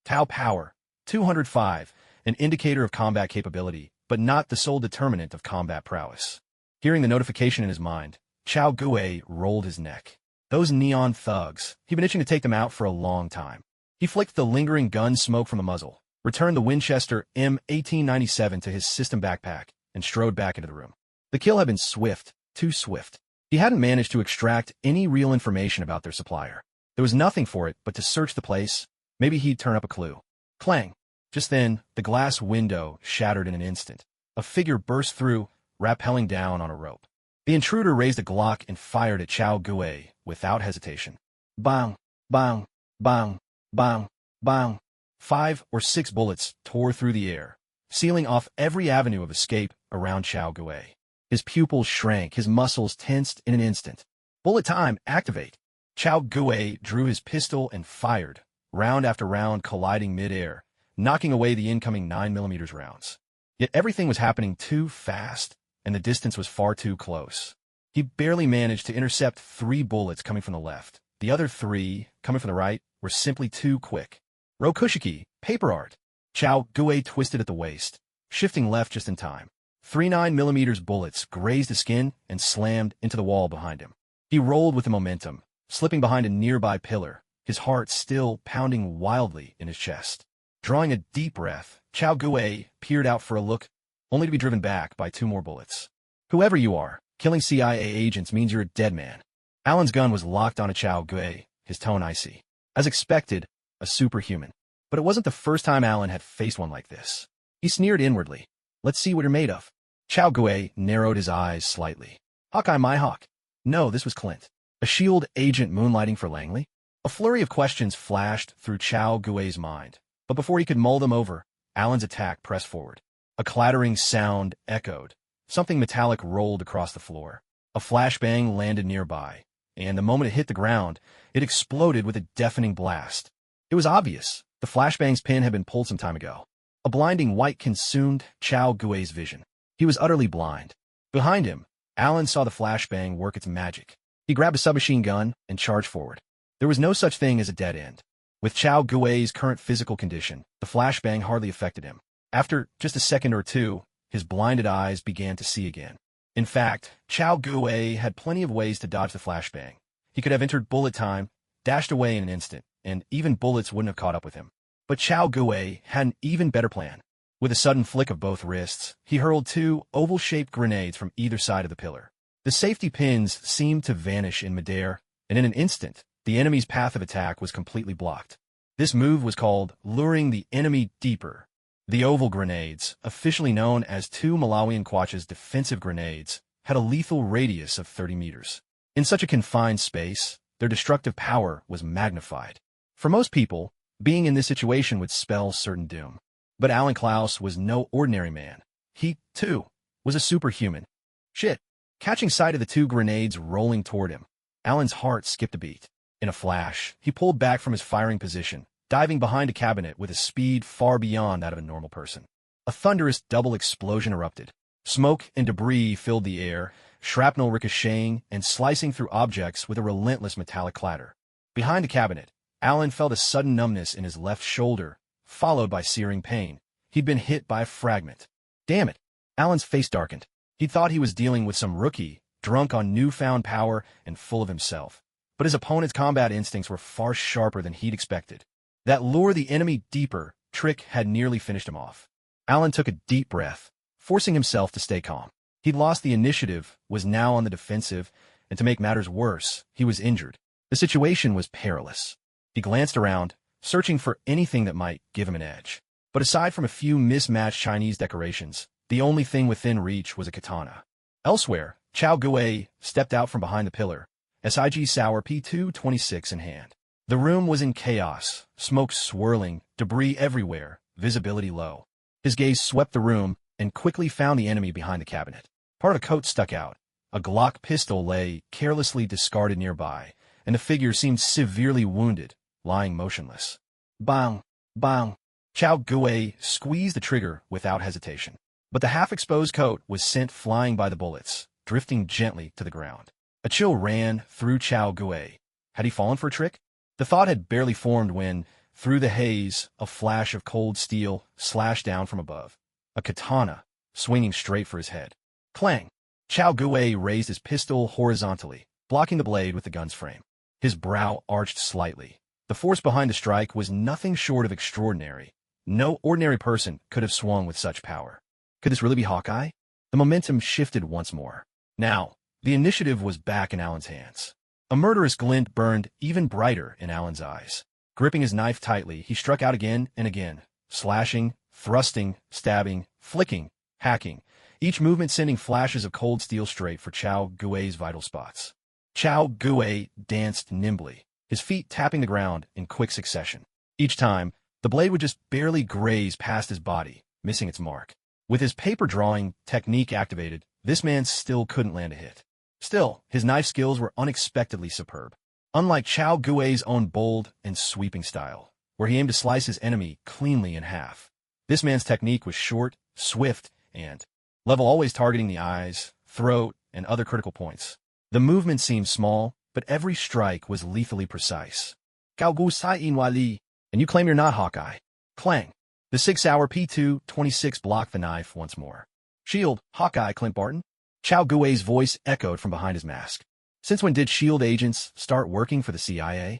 S1: Tau power, 205, an indicator of combat capability, but not the sole determinant of combat prowess. Hearing the notification in his mind, Chao Gue rolled his neck. Those neon thugs, he'd been itching to take them out for a long time. He flicked the lingering gun smoke from the muzzle, returned the Winchester M1897 to his system backpack, and strode back into the room. The kill had been swift, too swift. He hadn't managed to extract any real information about their supplier. There was nothing for it but to search the place. Maybe he'd turn up a clue. Clang! Just then, the glass window shattered in an instant. A figure burst through, rappelling down on a rope. The intruder raised a Glock and fired at Chao Gue without hesitation. Bang! Bang! Bang! Bang! Bang! 5 or 6 bullets tore through the air, sealing off every avenue of escape around Chao Gue. His pupils shrank, his muscles tensed in an instant. Bullet time, activate! Chao Gue drew his pistol and fired, round after round colliding mid-air, knocking away the incoming 9mm rounds. Yet everything was happening too fast, and the distance was far too close. He barely managed to intercept 3 bullets coming from the left. The other 3, coming from the right, were simply too quick. Rokushiki, paper art. Chao Gue twisted at the waist, shifting left just in time. 3 9mm bullets grazed his skin and slammed into the wall behind him. He rolled with the momentum, slipping behind a nearby pillar, his heart still pounding wildly in his chest. Drawing a deep breath, Chao Gue peered out for a look, only to be driven back by 2 more bullets. Whoever you are, killing CIA agents means you're a dead man. Alan's gun was locked onto Chao Gue, his tone icy. As expected, a superhuman. But it wasn't the first time Alan had faced one like this. He sneered inwardly. Let's see what you're made of. Chao Gue narrowed his eyes slightly. Hawkeye my hawk. No, this was Clint. A SHIELD agent moonlighting for Langley? A flurry of questions flashed through Chao Gue's mind. But before he could mull them over, Alan's attack pressed forward. A clattering sound echoed. Something metallic rolled across the floor. A flashbang landed nearby, and the moment it hit the ground, it exploded with a deafening blast. It was obvious. The flashbang's pin had been pulled some time ago. A blinding white consumed Chao Gue's vision. He was utterly blind. Behind him, Alan saw the flashbang work its magic. He grabbed a submachine gun and charged forward. There was no such thing as a dead end. With Chao Gue's current physical condition, the flashbang hardly affected him. After just a second or two, his blinded eyes began to see again. In fact, Chao Gue had plenty of ways to dodge the flashbang. He could have entered bullet time, dashed away in an instant, and even bullets wouldn't have caught up with him. But Chao Gue had an even better plan. With a sudden flick of both wrists, he hurled 2 oval-shaped grenades from either side of the pillar. The safety pins seemed to vanish in midair, and in an instant, the enemy's path of attack was completely blocked. This move was called luring the enemy deeper. The oval grenades, officially known as 2 Malawian Kwacha's defensive grenades, had a lethal radius of 30 meters. In such a confined space, their destructive power was magnified. For most people, being in this situation would spell certain doom. But Alan Klaus was no ordinary man. He, too, was a superhuman. Shit. Catching sight of the 2 grenades rolling toward him, Alan's heart skipped a beat. In a flash, he pulled back from his firing position, diving behind a cabinet with a speed far beyond that of a normal person. A thunderous double explosion erupted. Smoke and debris filled the air, shrapnel ricocheting and slicing through objects with a relentless metallic clatter. Behind the cabinet, Alan felt a sudden numbness in his left shoulder, followed by searing pain. He'd been hit by a fragment. Damn it! Alan's face darkened. He thought he was dealing with some rookie, drunk on newfound power and full of himself. But his opponent's combat instincts were far sharper than he'd expected. That lure the enemy deeper trick had nearly finished him off. Alan took a deep breath, forcing himself to stay calm. He'd lost the initiative, was now on the defensive, and to make matters worse, he was injured. The situation was perilous. He glanced around, searching for anything that might give him an edge. But aside from a few mismatched Chinese decorations, the only thing within reach was a katana. Elsewhere, Chao Gue stepped out from behind the pillar, SIG Sauer P226 in hand. The room was in chaos, smoke swirling, debris everywhere, visibility low. His gaze swept the room and quickly found the enemy behind the cabinet. Part of a coat stuck out. A Glock pistol lay carelessly discarded nearby, and the figure seemed severely wounded, lying motionless. Bang! Bang! Chao Gue squeezed the trigger without hesitation. But the half-exposed coat was sent flying by the bullets, drifting gently to the ground. A chill ran through Chao Gue. Had he fallen for a trick? The thought had barely formed when, through the haze, a flash of cold steel slashed down from above. A katana, swinging straight for his head. Clang! Chao Guo raised his pistol horizontally, blocking the blade with the gun's frame. His brow arched slightly. The force behind the strike was nothing short of extraordinary. No ordinary person could have swung with such power. Could this really be Hawkeye? The momentum shifted once more. Now, the initiative was back in Alan's hands. A murderous glint burned even brighter in Alan's eyes. Gripping his knife tightly, he struck out again and again, slashing, thrusting, stabbing, flicking, hacking, each movement sending flashes of cold steel straight for Chao Guo's vital spots. Chao Guo danced nimbly, his feet tapping the ground in quick succession. Each time, the blade would just barely graze past his body, missing its mark. With his paper drawing technique activated, this man still couldn't land a hit. Still, his knife skills were unexpectedly superb. Unlike Chao Guo's own bold and sweeping style, where he aimed to slice his enemy cleanly in half, this man's technique was short, swift, and level, always targeting the eyes, throat, and other critical points. The movement seemed small, but every strike was lethally precise. Gao Gu Sai In Wali, and you claim you're not Hawkeye. Clang. The 6-hour P2-26 blocked the knife once more. Shield, Hawkeye, Clint Barton? Chao Guo's voice echoed from behind his mask. Since when did S.H.I.E.L.D. agents start working for the CIA?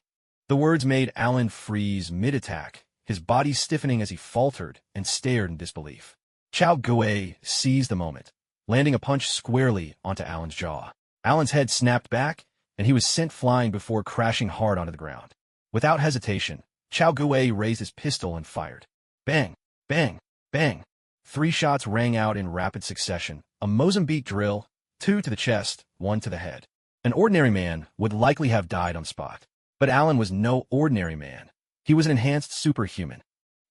S1: The words made Alan freeze mid-attack, his body stiffening as he faltered and stared in disbelief. Chao Guo seized the moment, landing a punch squarely onto Alan's jaw. Alan's head snapped back, and he was sent flying before crashing hard onto the ground. Without hesitation, Chao Guo raised his pistol and fired. Bang! Bang! Bang! 3 shots rang out in rapid succession, a Mozambique drill, 2 to the chest, 1 to the head. An ordinary man would likely have died on spot. But Alan was no ordinary man. He was an enhanced superhuman.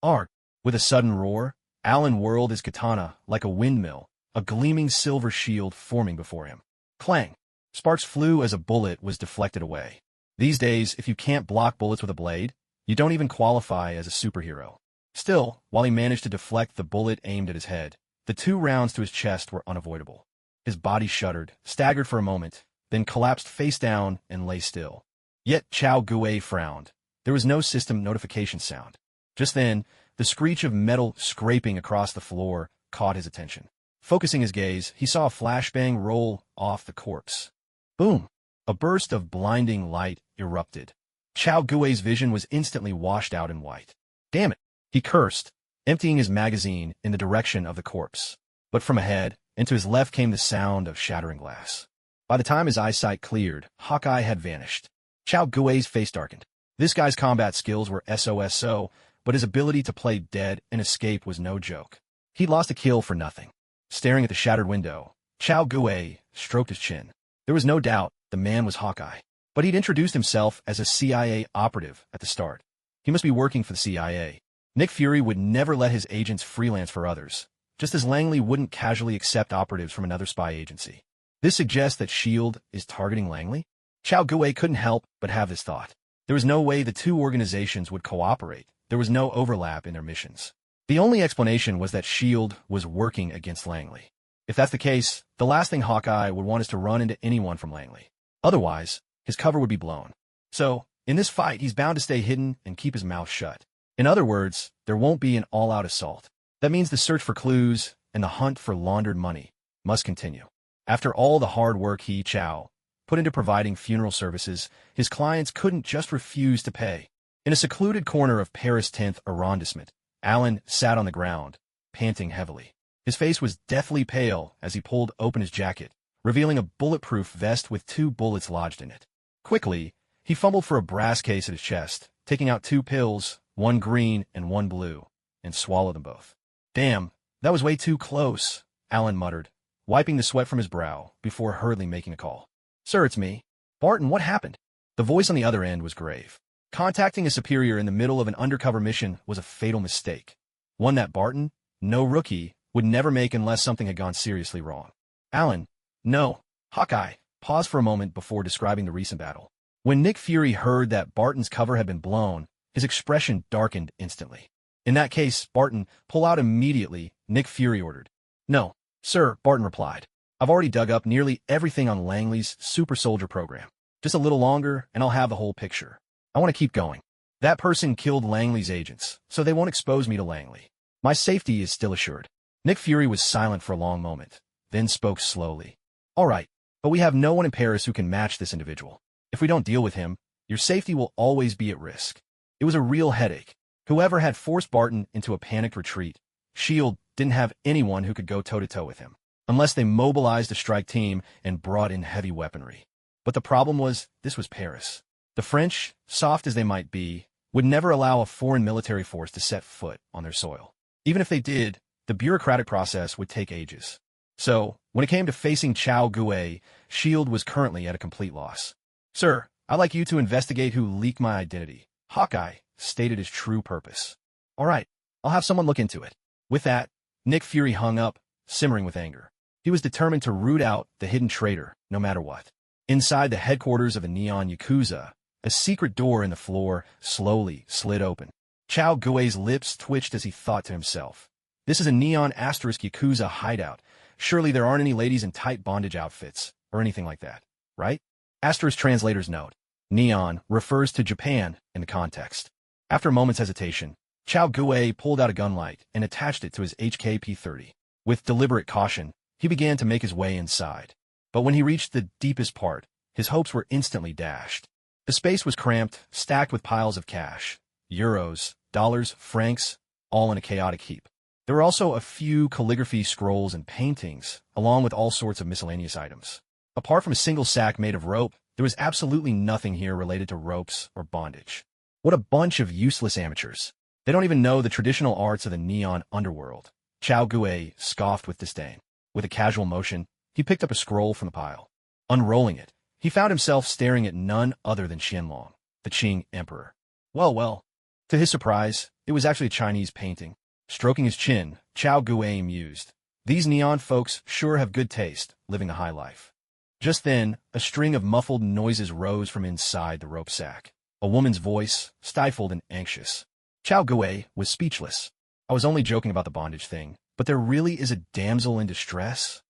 S1: Arg! With a sudden roar, Alan whirled his katana like a windmill, a gleaming silver shield forming before him. Clang! Sparks flew as a bullet was deflected away. These days, if you can't block bullets with a blade, you don't even qualify as a superhero. Still, while he managed to deflect the bullet aimed at his head, the 2 rounds to his chest were unavoidable. His body shuddered, staggered for a moment, then collapsed face down and lay still. Yet Chao Guo frowned. There was no system notification sound. Just then, the screech of metal scraping across the floor caught his attention. Focusing his gaze, he saw a flashbang roll off the corpse. Boom! A burst of blinding light erupted. Chao Guo's vision was instantly washed out in white. Damn it! He cursed, emptying his magazine in the direction of the corpse. But from ahead, and to his left came the sound of shattering glass. By the time his eyesight cleared, Hawkeye had vanished. Chao Guo's face darkened. This guy's combat skills were SOSO, but his ability to play dead and escape was no joke. He'd lost a kill for nothing. Staring at the shattered window, Chao Guo stroked his chin. There was no doubt the man was Hawkeye, but he'd introduced himself as a CIA operative at the start. He must be working for the CIA. Nick Fury would never let his agents freelance for others, just as Langley wouldn't casually accept operatives from another spy agency. This suggests that S.H.I.E.L.D. is targeting Langley? Chao Guo couldn't help but have this thought. There was no way the 2 organizations would cooperate. There was no overlap in their missions. The only explanation was that S.H.I.E.L.D. was working against Langley. If that's the case, the last thing Hawkeye would want is to run into anyone from Langley. Otherwise, his cover would be blown. So, in this fight, he's bound to stay hidden and keep his mouth shut. In other words, there won't be an all-out assault. That means the search for clues and the hunt for laundered money must continue. After all the hard work he, Chao, put into providing funeral services, his clients couldn't just refuse to pay. In a secluded corner of Paris' 10th arrondissement, Alan sat on the ground, panting heavily. His face was deathly pale as he pulled open his jacket, revealing a bulletproof vest with 2 bullets lodged in it. Quickly, he fumbled for a brass case at his chest, taking out 2 pills, 1 green and 1 blue, and swallowed them both. Damn, that was way too close, Alan muttered, wiping the sweat from his brow before hurriedly making a call. Sir, it's me. Barton, what happened? The voice on the other end was grave. Contacting a superior in the middle of an undercover mission was a fatal mistake. One that Barton, no rookie, would never make unless something had gone seriously wrong. Alan, no. Hawkeye, paused for a moment before describing the recent battle. When Nick Fury heard that Barton's cover had been blown, his expression darkened instantly. In that case, Barton, pull out immediately, Nick Fury ordered. No, sir, Barton replied. I've already dug up nearly everything on Langley's super soldier program. Just a little longer, and I'll have the whole picture. I want to keep going. That person killed Langley's agents, so they won't expose me to Langley. My safety is still assured. Nick Fury was silent for a long moment, then spoke slowly. All right, but we have no one in Paris who can match this individual. If we don't deal with him, your safety will always be at risk. It was a real headache. Whoever had forced Barton into a panicked retreat, S.H.I.E.L.D. didn't have anyone who could go toe-to-toe with him, unless they mobilized a strike team and brought in heavy weaponry. But the problem was, this was Paris. The French, soft as they might be, would never allow a foreign military force to set foot on their soil. Even if they did, the bureaucratic process would take ages. So, when it came to facing Chao Gue, S.H.I.E.L.D. was currently at a complete loss. Sir, I'd like you to investigate who leaked my identity. Hawkeye stated his true purpose. All right, I'll have someone look into it. With that, Nick Fury hung up, simmering with anger. He was determined to root out the hidden traitor, no matter what. Inside the headquarters of a neon Yakuza, a secret door in the floor slowly slid open. Chao Gue's lips twitched as he thought to himself. This is a neon asterisk Yakuza hideout. Surely there aren't any ladies in tight bondage outfits, or anything like that, right? Asterisk translator's note. Neon refers to Japan in the context. After a moment's hesitation, Chao Gue pulled out a gunlight and attached it to his HKP-30. With deliberate caution, he began to make his way inside. But when he reached the deepest part, his hopes were instantly dashed. The space was cramped, stacked with piles of cash, euros, dollars, francs, all in a chaotic heap. There were also a few calligraphy scrolls and paintings, along with all sorts of miscellaneous items. Apart from a single sack made of rope, there was absolutely nothing here related to ropes or bondage. What a bunch of useless amateurs. They don't even know the traditional arts of the neon underworld. Chao Gue scoffed with disdain. With a casual motion, he picked up a scroll from the pile. Unrolling it, he found himself staring at none other than Qianlong, the Qing emperor. Well. To his surprise, it was actually a Chinese painting. Stroking his chin, Chao Gue mused. These neon folks sure have good taste, living a high life. Just then, a string of muffled noises rose from inside the rope sack. A woman's voice, stifled and anxious. Chao Gue was speechless. I was only joking about the bondage thing, but there really is a damsel in distress?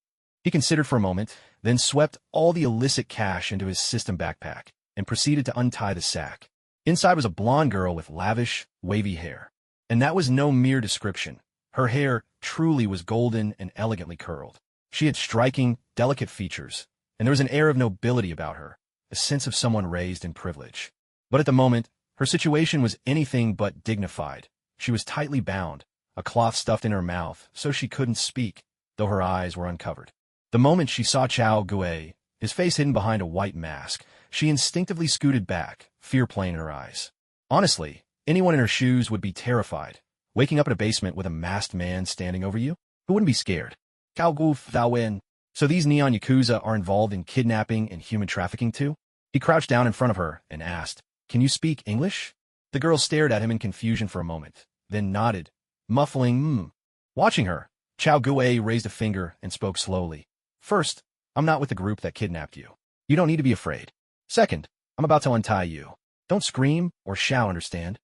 S1: He considered for a moment, then swept all the illicit cash into his system backpack and proceeded to untie the sack. Inside was a blonde girl with lavish, wavy hair. And that was no mere description. Her hair truly was golden and elegantly curled. She had striking, delicate features, and there was an air of nobility about her, a sense of someone raised in privilege. But at the moment, her situation was anything but dignified. She was tightly bound, a cloth stuffed in her mouth so she couldn't speak, though her eyes were uncovered. The moment she saw Chao Gue, his face hidden behind a white mask, she instinctively scooted back, fear playing in her eyes. Honestly, anyone in her shoes would be terrified. Waking up in a basement with a masked man standing over you? Who wouldn't be scared? Cao Gu Thao Wen. So these neon Yakuza are involved in kidnapping and human trafficking too? He crouched down in front of her and asked, "Can you speak English?" The girl stared at him in confusion for a moment, then nodded, muffling Watching her, Chao Gue raised a finger and spoke slowly. "First, I'm not with the group that kidnapped you. You don't need to be afraid. Second, I'm about to untie you. Don't scream or shout, understand?"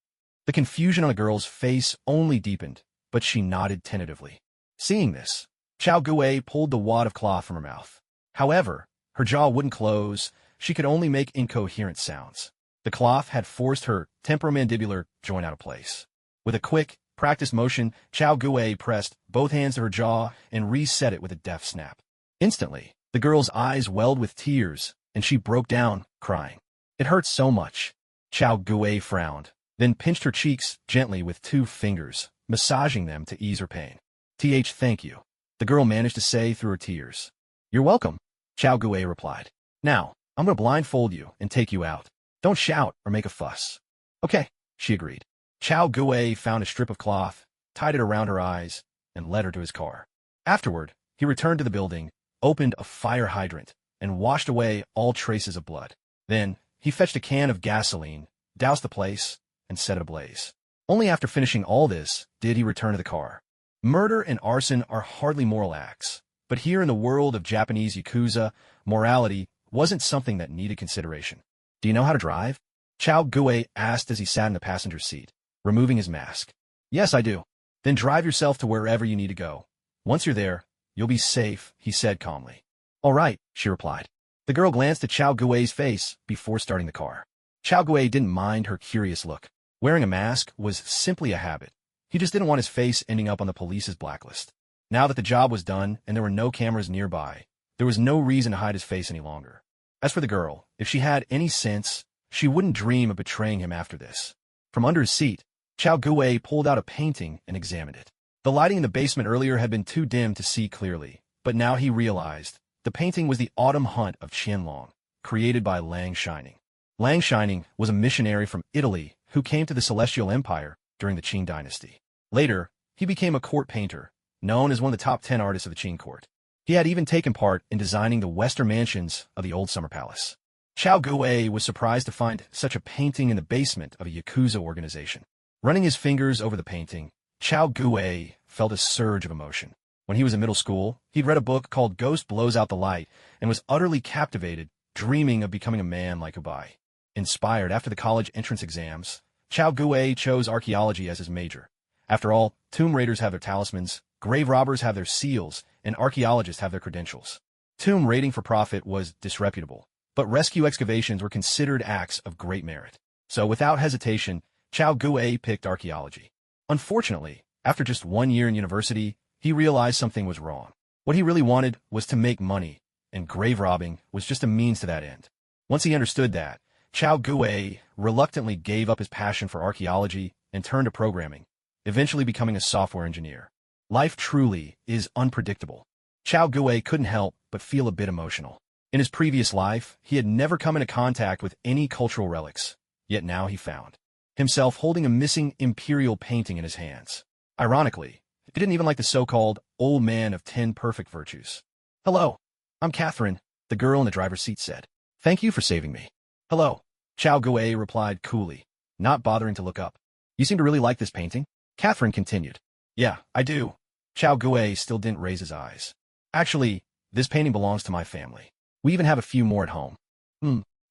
S1: The confusion on the girl's face only deepened, but she nodded tentatively. Seeing this, Chao Gue pulled the wad of cloth from her mouth. However, her jaw wouldn't close. She could only make incoherent sounds. The cloth had forced her temporomandibular joint out of place. With a quick, practiced motion, Chao Gue pressed both hands to her jaw and reset it with a deft snap. Instantly, the girl's eyes welled with tears, and she broke down, crying. "It hurts so much." Chao Gue frowned, then pinched her cheeks gently with 2 fingers, massaging them to ease her pain. Thank you," the girl managed to say through her tears. "You're welcome," Chao Gue replied. "Now, I'm going to blindfold you and take you out. Don't shout or make a fuss." "Okay," she agreed. Chao Gue found a strip of cloth, tied it around her eyes, and led her to his car. Afterward, he returned to the building, opened a fire hydrant, and washed away all traces of blood. Then, he fetched a can of gasoline, doused the place, and set it ablaze. Only after finishing all this did he return to the car. Murder and arson are hardly moral acts, but here in the world of Japanese Yakuza, morality wasn't something that needed consideration. "Do you know how to drive?" Chao Gue asked as he sat in the passenger seat, removing his mask. "Yes, I do." "Then drive yourself to wherever you need to go. Once you're there, you'll be safe," he said calmly. "All right," she replied. The girl glanced at Chao Gue's face before starting the car. Chao Gui didn't mind her curious look. Wearing a mask was simply a habit. He just didn't want his face ending up on the police's blacklist. Now that the job was done and there were no cameras nearby, there was no reason to hide his face any longer. As for the girl, if she had any sense, she wouldn't dream of betraying him after this. From under his seat, Chao Gui pulled out a painting and examined it. The lighting in the basement earlier had been too dim to see clearly, but now he realized the painting was the Autumn Hunt of Qianlong, created by Lang Shining. Lang Shining was a missionary from Italy who came to the Celestial Empire during the Qin dynasty. Later, he became a court painter, known as one of the top 10 artists of the Qin court. He had even taken part in designing the western mansions of the old summer palace. Chao Gui was surprised to find such a painting in the basement of a Yakuza organization. Running his fingers over the painting, Chao Gui felt a surge of emotion. When he was in middle school, he'd read a book called Ghost Blows Out the Light and was utterly captivated, dreaming of becoming a man like Ubai. Inspired after the college entrance exams, Chao Gui chose archaeology as his major. After all, tomb raiders have their talismans, grave robbers have their seals, and archaeologists have their credentials. Tomb raiding for profit was disreputable, but rescue excavations were considered acts of great merit. So without hesitation, Chao Gui picked archaeology. Unfortunately, after just 1 year in university, he realized something was wrong. What he really wanted was to make money, and grave robbing was just a means to that end. Once he understood that, Chao Gui reluctantly gave up his passion for archaeology and turned to programming, eventually becoming a software engineer. Life truly is unpredictable. Chao Gui couldn't help but feel a bit emotional. In his previous life, he had never come into contact with any cultural relics, yet now he found himself holding a missing imperial painting in his hands. Ironically, he didn't even like the so-called old man of 10 perfect virtues. "Hello, I'm Catherine," the girl in the driver's seat said. "Thank you for saving me." "Hello," Chao Gui replied coolly, not bothering to look up. "You seem to really like this painting?" Catherine continued. "Yeah, I do." Chao Gui still didn't raise his eyes. "Actually, this painting belongs to my family. We even have a few more at home."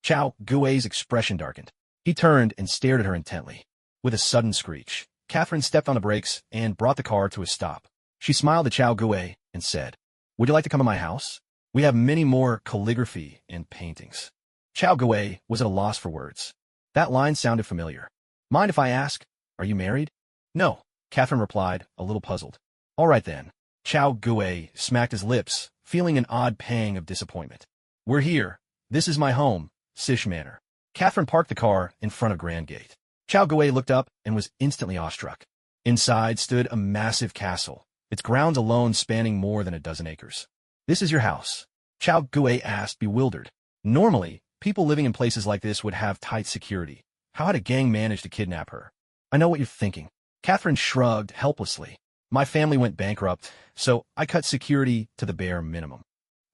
S1: Chao Gui's expression darkened. He turned and stared at her intently. With a sudden screech, Catherine stepped on the brakes and brought the car to a stop. She smiled at Chao Gui and said, "Would you like to come to my house? We have many more calligraphy and paintings." Chao Gui was at a loss for words. That line sounded familiar. "Mind if I ask, are you married?" "No," Catherine replied, a little puzzled. "All right then." Chao Gui smacked his lips, feeling an odd pang of disappointment. "We're here. This is my home, Sish Manor." Catherine parked the car in front of Grand Gate. Chao Gui looked up and was instantly awestruck. Inside stood a massive castle, its grounds alone spanning more than a dozen acres. "This is your house?" Chao Gui asked, bewildered. Normally, people living in places like this would have tight security. How had a gang managed to kidnap her? "I know what you're thinking." Catherine shrugged helplessly. "My family went bankrupt, so I cut security to the bare minimum.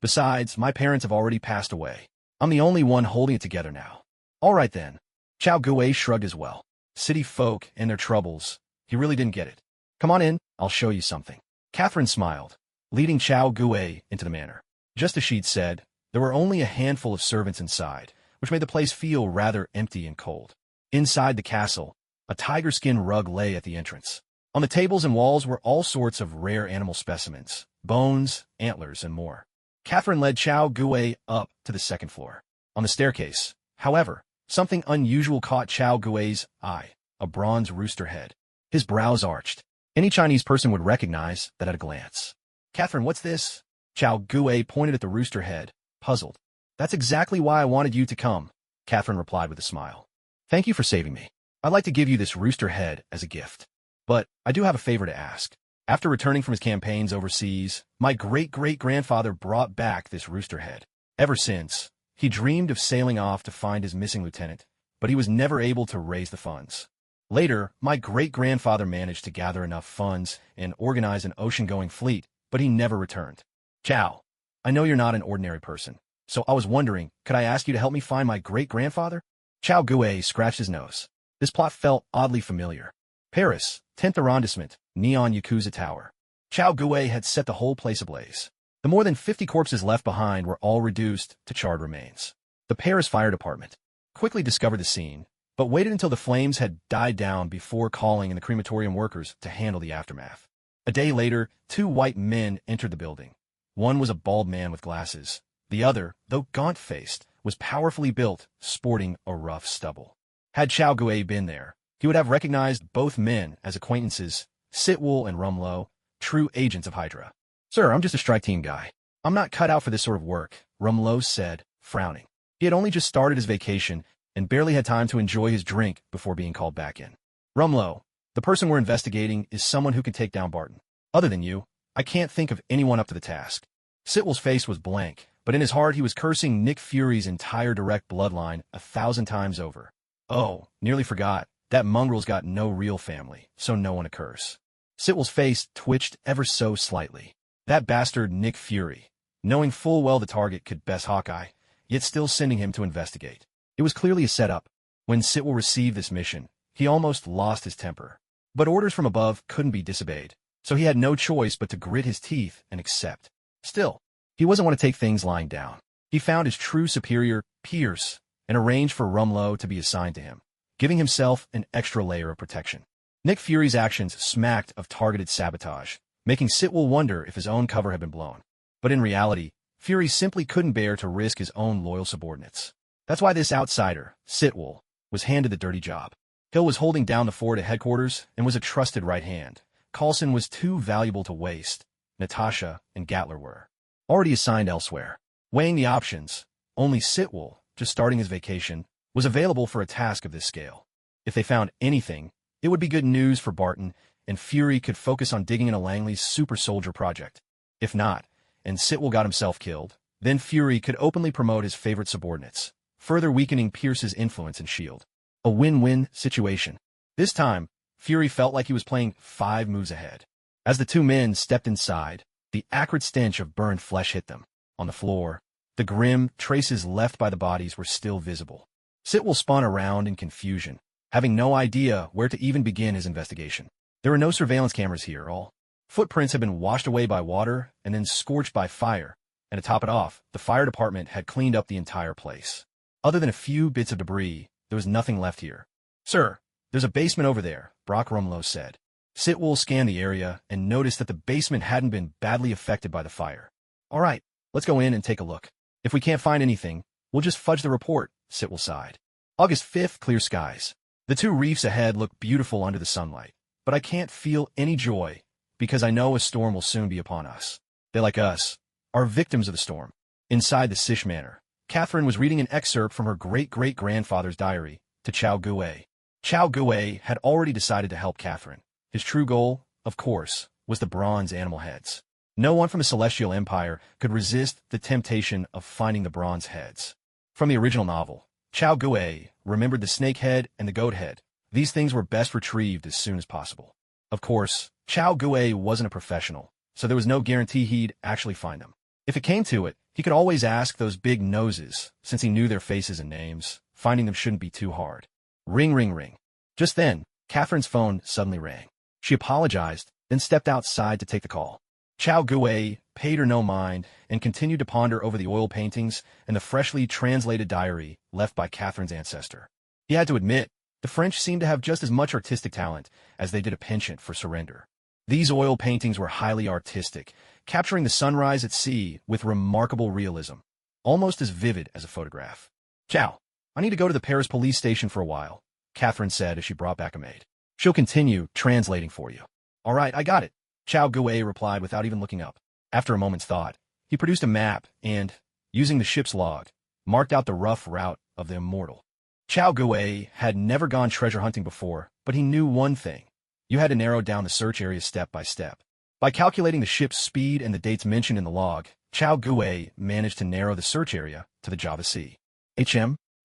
S1: Besides, my parents have already passed away. I'm the only one holding it together now." "All right then." Chao Gui shrugged as well. City folk and their troubles. He really didn't get it. "Come on in, I'll show you something." Catherine smiled, leading Chao Gui into the manor. Just as she'd said, there were only a handful of servants inside, which made the place feel rather empty and cold. Inside the castle, a tiger skin rug lay at the entrance. On the tables and walls were all sorts of rare animal specimens, bones, antlers, and more. Catherine led Chao Gui up to the second floor. On the staircase, however, something unusual caught Chao Gui's eye, a bronze rooster head. His brows arched. Any Chinese person would recognize that at a glance. "Catherine, what's this?" Chao Gui pointed at the rooster head, puzzled. "That's exactly why I wanted you to come," Catherine replied with a smile. "Thank you for saving me. I'd like to give you this rooster head as a gift. But I do have a favor to ask. After returning from his campaigns overseas, my great-great-grandfather brought back this rooster head. Ever since, he dreamed of sailing off to find his missing lieutenant, but he was never able to raise the funds. Later, my great-grandfather managed to gather enough funds and organize an ocean-going fleet, but he never returned. Chao, I know you're not an ordinary person, so I was wondering, could I ask you to help me find my great-grandfather?" Chao Gui scratched his nose. This plot felt oddly familiar. Paris, 10th arrondissement, Neon Yakuza Tower. Chao Gui had set the whole place ablaze. The more than 50 corpses left behind were all reduced to charred remains. The Paris Fire Department quickly discovered the scene, but waited until the flames had died down before calling in the crematorium workers to handle the aftermath. A day later, 2 white men entered the building. One was a bald man with glasses. The other, though gaunt-faced, was powerfully built, sporting a rough stubble. Had Chao Gui been there, he would have recognized both men as acquaintances, Sitwell and Rumlow, true agents of Hydra. "Sir, I'm just a strike team guy. I'm not cut out for this sort of work," Rumlow said, frowning. He had only just started his vacation and barely had time to enjoy his drink before being called back in. "Rumlow, the person we're investigating is someone who can take down Barton. Other than you, I can't think of anyone up to the task." Sitwell's face was blank, but in his heart he was cursing Nick Fury's entire direct bloodline 1,000 times over. "Oh, nearly forgot. That mongrel's got no real family, so no one to curse." Sitwell's face twitched ever so slightly. That bastard Nick Fury, knowing full well the target could best Hawkeye, yet still sending him to investigate. It was clearly a setup. When Sitwell received this mission, he almost lost his temper. But orders from above couldn't be disobeyed, so he had no choice but to grit his teeth and accept. Still, he wasn't one to take things lying down. He found his true superior, Pierce, and arranged for Rumlow to be assigned to him, giving himself an extra layer of protection. Nick Fury's actions smacked of targeted sabotage, making Sitwell wonder if his own cover had been blown. But in reality, Fury simply couldn't bear to risk his own loyal subordinates. That's why this outsider, Sitwell, was handed the dirty job. Hill was holding down the fort at headquarters and was a trusted right hand. Coulson was too valuable to waste. Natasha and Gatler were already assigned elsewhere. Weighing the options, only Sitwell, just starting his vacation, was available for a task of this scale. If they found anything, it would be good news for Barton, and Fury could focus on digging into Langley's super soldier project. If not, and Sitwell got himself killed, then Fury could openly promote his favorite subordinates, further weakening Pierce's influence and shield. A win-win situation. This time, Fury felt like he was playing 5 moves ahead. As the two men stepped inside, the acrid stench of burned flesh hit them. On the floor, the grim traces left by the bodies were still visible. Sitwell spun around in confusion, having no idea where to even begin his investigation. There were no surveillance cameras here. All footprints had been washed away by water and then scorched by fire, and to top it off, the fire department had cleaned up the entire place. Other than a few bits of debris, there was nothing left here. "Sir, there's a basement over there," Brock Rumlow said. Sitwell scanned the area and noticed that the basement hadn't been badly affected by the fire. "All right, let's go in and take a look. If we can't find anything, we'll just fudge the report," Sitwell sighed. August 5th, clear skies. The 2 reefs ahead look beautiful under the sunlight, but I can't feel any joy because I know a storm will soon be upon us. They, like us, are victims of the storm. Inside the Sish Manor, Catherine was reading an excerpt from her great-great-grandfather's diary to Chao Gui. Chao Gui had already decided to help Catherine. His true goal, of course, was the bronze animal heads. No one from the Celestial Empire could resist the temptation of finding the bronze heads. From the original novel, Chao Gui remembered the snake head and the goat head. These things were best retrieved as soon as possible. Of course, Chao Gui wasn't a professional, so there was no guarantee he'd actually find them. If it came to it, he could always ask those big noses, since he knew their faces and names. Finding them shouldn't be too hard. Ring, ring, ring. Just then, Catherine's phone suddenly rang. She apologized, then stepped outside to take the call. Chao Gui paid her no mind and continued to ponder over the oil paintings and the freshly translated diary left by Catherine's ancestor. He had to admit, the French seemed to have just as much artistic talent as they did a penchant for surrender. These oil paintings were highly artistic, capturing the sunrise at sea with remarkable realism, almost as vivid as a photograph. "Chao, I need to go to the Paris police station for a while," Catherine said as she brought back a maid. "She'll continue translating for you." "All right, I got it," Chao Gui replied without even looking up. After a moment's thought, he produced a map and, using the ship's log, marked out the rough route of the Immortal. Chao Gui had never gone treasure hunting before, but he knew one thing. You had to narrow down the search area step by step. By calculating the ship's speed and the dates mentioned in the log, Chao Gui managed to narrow the search area to the Java Sea.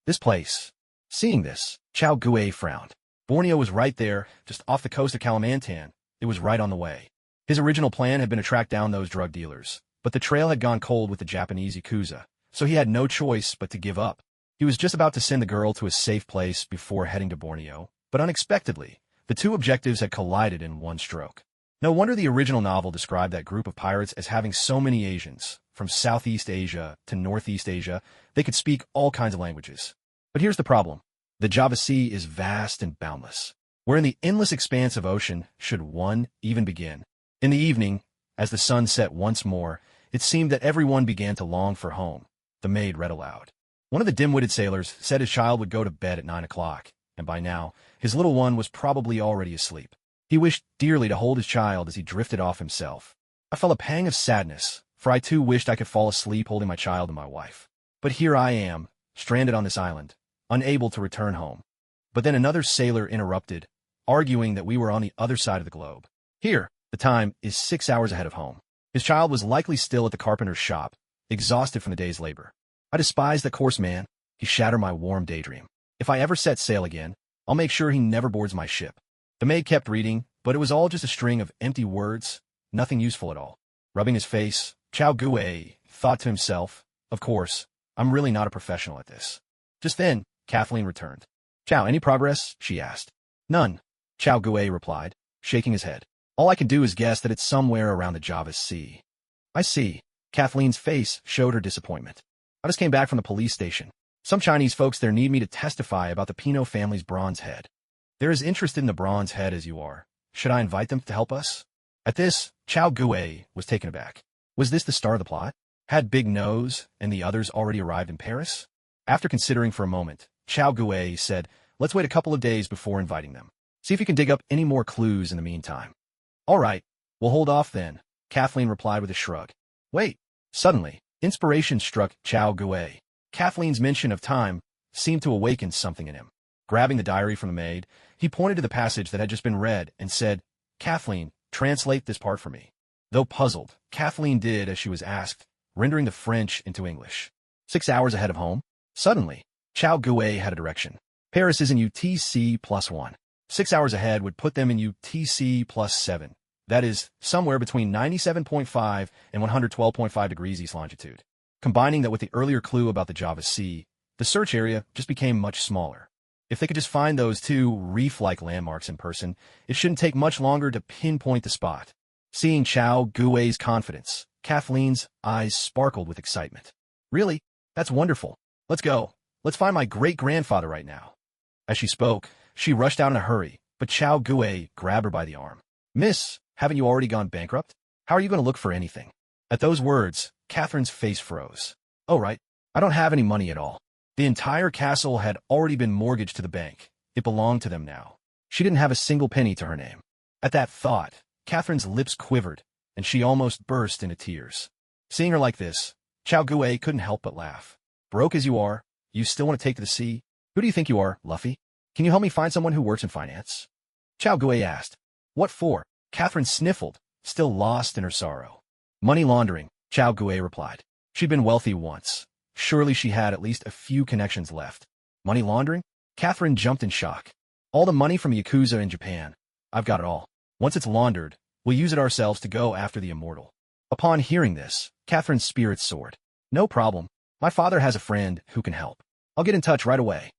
S1: This place. Seeing this, Chao Gui frowned. Borneo was right there, just off the coast of Kalimantan. It was right on the way. His original plan had been to track down those drug dealers, but the trail had gone cold with the Japanese Yakuza, so he had no choice but to give up. He was just about to send the girl to a safe place before heading to Borneo, but unexpectedly, the two objectives had collided in one stroke. No wonder the original novel described that group of pirates as having so many Asians. From Southeast Asia to Northeast Asia, they could speak all kinds of languages. But here's the problem. The Java Sea is vast and boundless. Where in the endless expanse of ocean should one even begin? In the evening, as the sun set once more, it seemed that everyone began to long for home. The maid read aloud. One of the dim-witted sailors said his child would go to bed at 9 o'clock, and by now, his little one was probably already asleep. He wished dearly to hold his child as he drifted off himself. I felt a pang of sadness, for I too wished I could fall asleep holding my child and my wife. But here I am, stranded on this island, unable to return home. But then another sailor interrupted, arguing that we were on the other side of the globe. Here, the time is 6 hours ahead of home. His child was likely still at the carpenter's shop, exhausted from the day's labor. I despise that coarse man. He shattered my warm daydream. If I ever set sail again, I'll make sure he never boards my ship. The maid kept reading, but it was all just a string of empty words, nothing useful at all. Rubbing his face, Chow Gue thought to himself, of course, I'm really not a professional at this. Just then, Kathleen returned. Chow, any progress? She asked. None, Chow Gue replied, shaking his head. All I can do is guess that it's somewhere around the Java Sea. I see. Kathleen's face showed her disappointment. I just came back from the police station. Some Chinese folks there need me to testify about the Pinot family's bronze head. They're as interested in the bronze head as you are. Should I invite them to help us? At this, Chow Gue was taken aback. Was this the star of the plot? Had Big Nose and the others already arrived in Paris? After considering for a moment, Chow Gue said, let's wait a couple of days before inviting them. See if you can dig up any more clues in the meantime. All right, we'll hold off then, Kathleen replied with a shrug. Wait. Suddenly, inspiration struck Chow Gue. Kathleen's mention of time seemed to awaken something in him. Grabbing the diary from the maid, he pointed to the passage that had just been read and said, Kathleen, translate this part for me. Though puzzled, Kathleen did as she was asked, rendering the French into English. 6 hours ahead of home. Suddenly, Chow Gue had a direction. Paris is in UTC +1. 6 hours ahead would put them in UTC +7. That is, somewhere between 97.5 and 112.5 degrees east longitude. Combining that with the earlier clue about the Java Sea, the search area just became much smaller. If they could just find those two reef-like landmarks in person, it shouldn't take much longer to pinpoint the spot. Seeing Chow Gue's confidence, Kathleen's eyes sparkled with excitement. Really? That's wonderful. Let's go. Let's find my great-grandfather right now. As she spoke, she rushed out in a hurry, but Chow Gue grabbed her by the arm. Miss, haven't you already gone bankrupt? How are you going to look for anything? At those words, Catherine's face froze. Oh, right. I don't have any money at all. The entire castle had already been mortgaged to the bank. It belonged to them now. She didn't have a single penny to her name. At that thought, Catherine's lips quivered, and she almost burst into tears. Seeing her like this, Chow Gue couldn't help but laugh. Broke as you are, you still want to take to the sea? Who do you think you are, Luffy? Can you help me find someone who works in finance? Chow Gue asked. What for? Catherine sniffled, still lost in her sorrow. Money laundering, Chow Gue replied. She'd been wealthy once. Surely she had at least a few connections left. Money laundering? Catherine jumped in shock. All the money from Yakuza in Japan. I've got it all. Once it's laundered, we'll use it ourselves to go after the immortal. Upon hearing this, Catherine's spirits soared. No problem. My father has a friend who can help. I'll get in touch right away.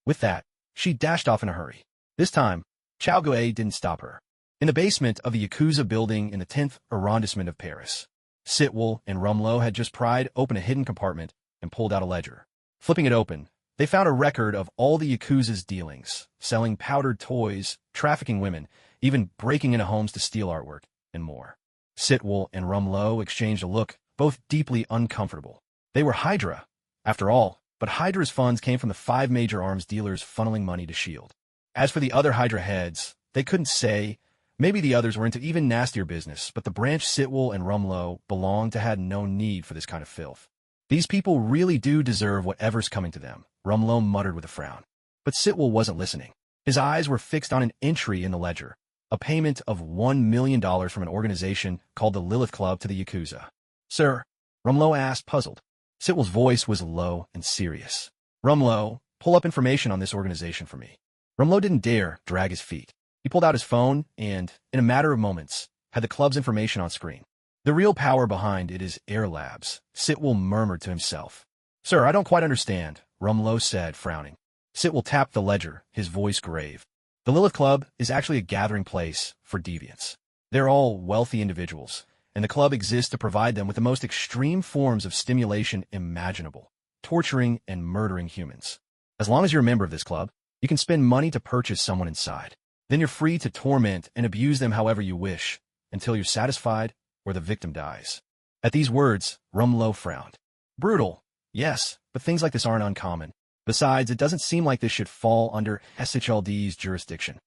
S1: With that, she dashed off in a hurry. This time, Chow Gue didn't stop her. In the basement of the Yakuza building in the 10th arrondissement of Paris, Sitwell and Rumlow had just pried open a hidden compartment and pulled out a ledger. Flipping it open, they found a record of all the Yakuza's dealings, selling powdered toys, trafficking women, even breaking into homes to steal artwork, and more. Sitwell and Rumlow exchanged a look, both deeply uncomfortable. They were Hydra, after all, but Hydra's funds came from the 5 major arms dealers funneling money to S.H.I.E.L.D. As for the other Hydra heads, they couldn't say. Maybe the others were into even nastier business, but the branch Sitwell and Rumlow belonged to had no need for this kind of filth. These people really do deserve whatever's coming to them, Rumlow muttered with a frown. But Sitwell wasn't listening. His eyes were fixed on an entry in the ledger, a payment of $1 million from an organization called the Lilith Club to the Yakuza. Sir, Rumlow asked, puzzled. Sitwell's voice was low and serious. Rumlow, pull up information on this organization for me. Rumlow didn't dare drag his feet. He pulled out his phone and, in a matter of moments, had the club's information on screen. The real power behind it is Air Labs, Sitwell murmured to himself. Sir, I don't quite understand, Rumlow said, frowning. Sitwell tapped the ledger, his voice grave. The Lilith Club is actually a gathering place for deviants. They're all wealthy individuals, and the club exists to provide them with the most extreme forms of stimulation imaginable, torturing and murdering humans. As long as you're a member of this club, you can spend money to purchase someone inside. Then you're free to torment and abuse them however you wish, until you're satisfied or the victim dies. At these words, Rumlow frowned. Brutal, Yes, but things like this aren't uncommon. Besides, it doesn't seem like this should fall under SHLD's jurisdiction.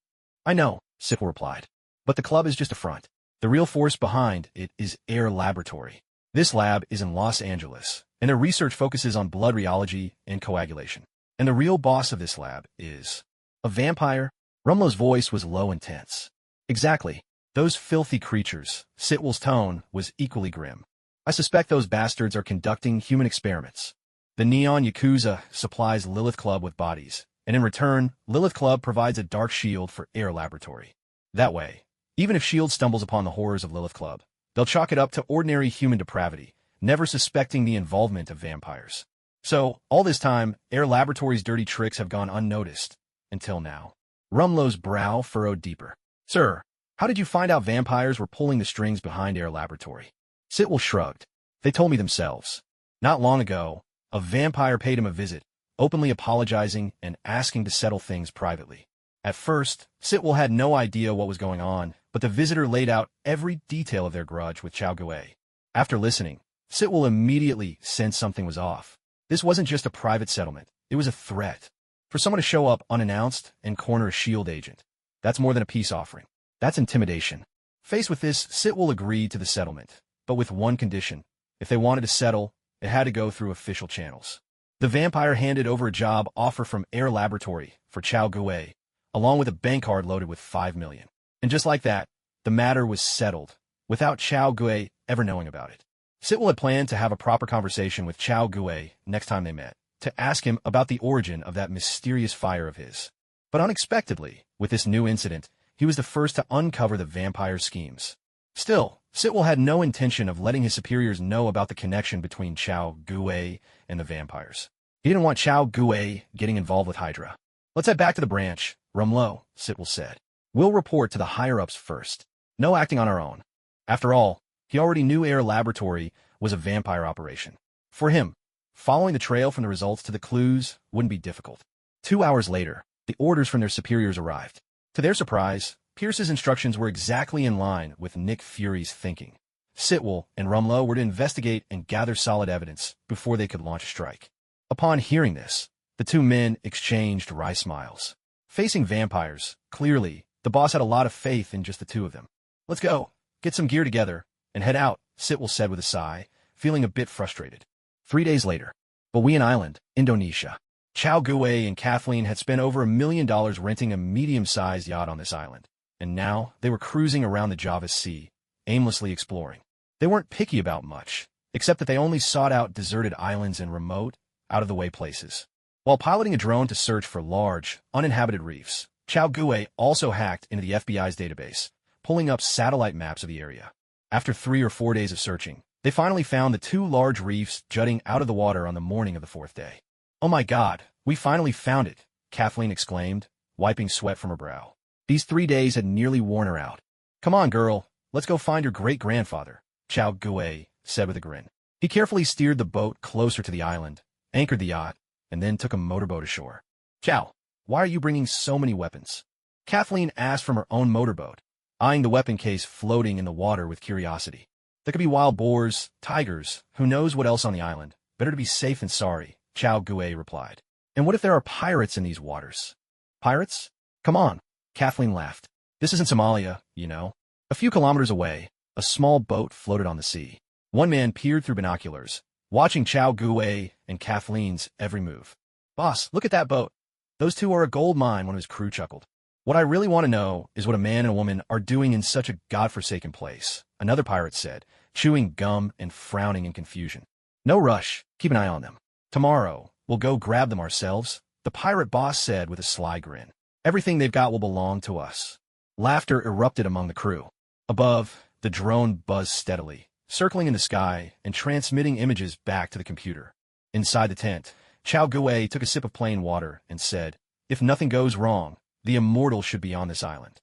S1: I know, Sipple replied. But the club is just a front. The real force behind it is Air Laboratory. This lab is in Los Angeles, and their research focuses on blood rheology and coagulation. And the real boss of this lab is a vampire. Rumlow's voice was low and tense. Exactly. Those filthy creatures. Sitwell's tone was equally grim. I suspect those bastards are conducting human experiments. The Neon Yakuza supplies Lilith Club with bodies, and in return, Lilith Club provides a dark shield for Air Laboratory. That way, even if S.H.I.E.L.D. stumbles upon the horrors of Lilith Club, they'll chalk it up to ordinary human depravity, never suspecting the involvement of vampires. So, all this time, Air Laboratory's dirty tricks have gone unnoticed. Until now. Rumlow's brow furrowed deeper. Sir, how did you find out vampires were pulling the strings behind Air Laboratory? Sitwell shrugged. They told me themselves. Not long ago, a vampire paid him a visit, openly apologizing and asking to settle things privately. At first, Sitwell had no idea what was going on, but the visitor laid out every detail of their grudge with Chao Gue. After listening, Sitwell immediately sensed something was off. This wasn't just a private settlement, it was a threat. For someone to show up unannounced and corner a S.H.I.E.L.D. agent, that's more than a peace offering. That's intimidation. Faced with this, Sitwell agreed to the settlement, but with one condition. If they wanted to settle, it had to go through official channels. The vampire handed over a job offer from Air Laboratory for Chao Gue, along with a bank card loaded with $5 million. And just like that, the matter was settled, without Chao Gue ever knowing about it. Sitwell had planned to have a proper conversation with Chao Gue next time they met, to ask him about the origin of that mysterious fire of his. But unexpectedly, with this new incident, he was the first to uncover the vampire's schemes. Still, Sitwell had no intention of letting his superiors know about the connection between Chao Gue and the vampires. He didn't want Chao Gue getting involved with Hydra. Let's head back to the branch, Rumlow, Sitwell said. We'll report to the higher-ups first. No acting on our own. After all, he already knew Air Laboratory was a vampire operation. For him, following the trail from the results to the clues wouldn't be difficult. 2 hours later, the orders from their superiors arrived. To their surprise, Pierce's instructions were exactly in line with Nick Fury's thinking. Sitwell and Rumlow were to investigate and gather solid evidence before they could launch a strike. Upon hearing this, the two men exchanged wry smiles. Facing vampires, clearly, the boss had a lot of faith in just the two of them. Let's go, get some gear together, and head out, Sitwell said with a sigh, feeling a bit frustrated. 3 days later, Bawean Island, Indonesia. Chao Gue and Kathleen had spent over $1 million renting a medium-sized yacht on this island, and now they were cruising around the Java Sea, aimlessly exploring. They weren't picky about much, except that they only sought out deserted islands and remote, out-of-the-way places. While piloting a drone to search for large, uninhabited reefs, Chao Gue also hacked into the FBI's database, pulling up satellite maps of the area. After 3 or 4 days of searching, they finally found the 2 large reefs jutting out of the water on the morning of the 4th day. "Oh my God, we finally found it," Kathleen exclaimed, wiping sweat from her brow. These 3 days had nearly worn her out. "Come on, girl, let's go find your great-grandfather," Chao Gue said with a grin. He carefully steered the boat closer to the island, anchored the yacht, and then took a motorboat ashore. "Chao, why are you bringing so many weapons?" Kathleen asked from her own motorboat, eyeing the weapon case floating in the water with curiosity. "There could be wild boars, tigers, who knows what else on the island. Better to be safe than sorry," Chao Gue replied. "And what if there are pirates in these waters?" "Pirates? Come on," Kathleen laughed. "This isn't Somalia, you know." A few kilometers away, a small boat floated on the sea. One man peered through binoculars, watching Chao Gue and Kathleen's every move. "Boss, look at that boat. Those two are a gold mine," one of his crew chuckled. "What I really want to know is what a man and a woman are doing in such a godforsaken place," another pirate said, chewing gum and frowning in confusion. "No rush. Keep an eye on them. Tomorrow, we'll go grab them ourselves," the pirate boss said with a sly grin. "Everything they've got will belong to us." Laughter erupted among the crew. Above, the drone buzzed steadily, circling in the sky and transmitting images back to the computer. Inside the tent, Chao Gue took a sip of plain water and said, "If nothing goes wrong, the immortal should be on this island.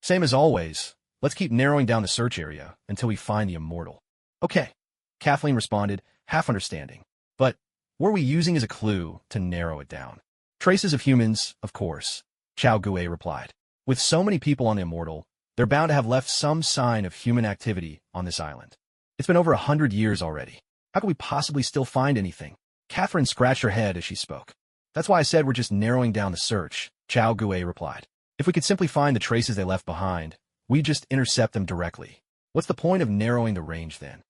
S1: Same as always, let's keep narrowing down the search area until we find the immortal." "Okay," Kathleen responded, half understanding. "But what are we using as a clue to narrow it down?" "Traces of humans, of course," Chao Gue replied. "With so many people on the immortal, they're bound to have left some sign of human activity on this island. It's been over 100 years already. How could we possibly still find anything?" Catherine scratched her head as she spoke. That's why I said we're just narrowing down the search, Chao Gui replied. If we could simply find the traces they left behind, we'd just intercept them directly. What's the point of narrowing the range then?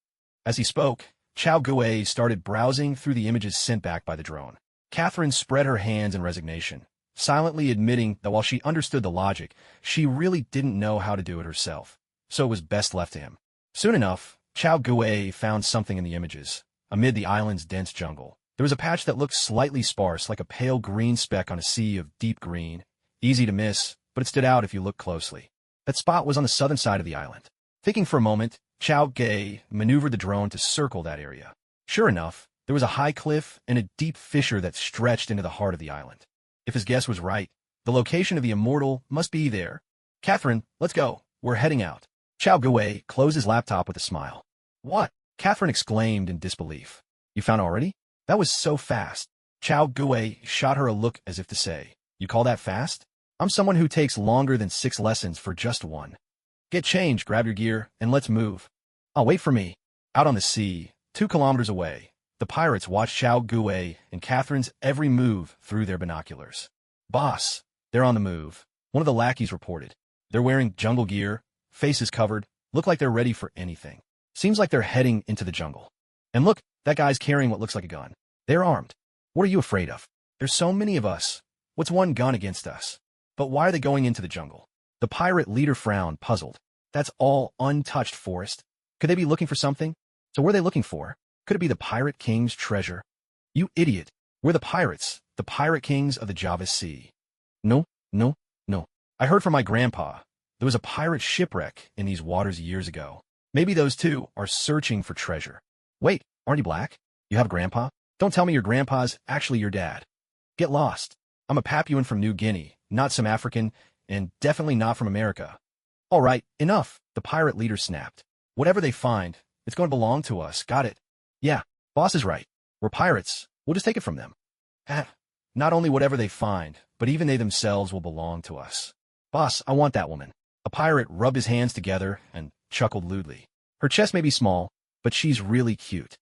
S1: As he spoke, Chao Gui started browsing through the images sent back by the drone. Catherine spread her hands in resignation, silently admitting that while she understood the logic, she really didn't know how to do it herself, so it was best left to him. Soon enough, Chao Gui found something in the images. Amid the island's dense jungle, there was a patch that looked slightly sparse, like a pale green speck on a sea of deep green. Easy to miss, but it stood out if you looked closely. That spot was on the southern side of the island. Thinking for a moment, Chao Gui maneuvered the drone to circle that area. Sure enough, there was a high cliff and a deep fissure that stretched into the heart of the island. If his guess was right, the location of the immortal must be there. Catherine, let's go. We're heading out. Chao Gui closed his laptop with a smile. What? Catherine exclaimed in disbelief. You found already? That was so fast. Chao Gui shot her a look as if to say, you call that fast? I'm someone who takes longer than 6 lessons for just one. Get changed, grab your gear, and let's move. I'll wait for me. Out on the sea, 2 kilometers away, the pirates watched Chao Gui and Catherine's every move through their binoculars. Boss, they're on the move, one of the lackeys reported. They're wearing jungle gear, faces covered, look like they're ready for anything. Seems like they're heading into the jungle. And look, that guy's carrying what looks like a gun. They're armed. What are you afraid of? There's so many of us. What's one gun against us? But why are they going into the jungle? The pirate leader frowned, puzzled. That's all untouched forest. Could they be looking for something? So what are they looking for? Could it be the Pirate King's treasure? You idiot. We're the pirates, the Pirate Kings of the Java Sea. No. I heard from my grandpa. There was a pirate shipwreck in these waters years ago. Maybe those two are searching for treasure. Wait, aren't you black? You have a grandpa? Don't tell me your grandpa's actually your dad. Get lost. I'm a Papuan from New Guinea, not some African, and definitely not from America. All right, enough, the pirate leader snapped. Whatever they find, it's going to belong to us, got it? Yeah, boss is right. We're pirates. We'll just take it from them. Not only whatever they find, but even they themselves will belong to us. Boss, I want that woman. A pirate rubbed his hands together and chuckled lewdly. Her chest may be small, but she's really cute.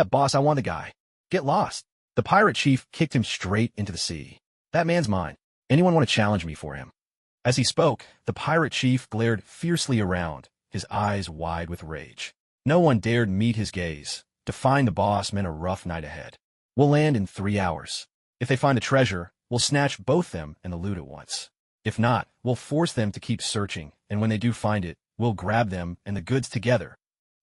S1: Boss, I want the guy. Get lost. The pirate chief kicked him straight into the sea. That man's mine. Anyone want to challenge me for him? As he spoke, the pirate chief glared fiercely around, his eyes wide with rage. No one dared meet his gaze. To find the boss meant a rough night ahead. We'll land in 3 hours. If they find the treasure, we'll snatch both them and the loot at once. If not, we'll force them to keep searching, and when they do find it, we'll grab them and the goods together.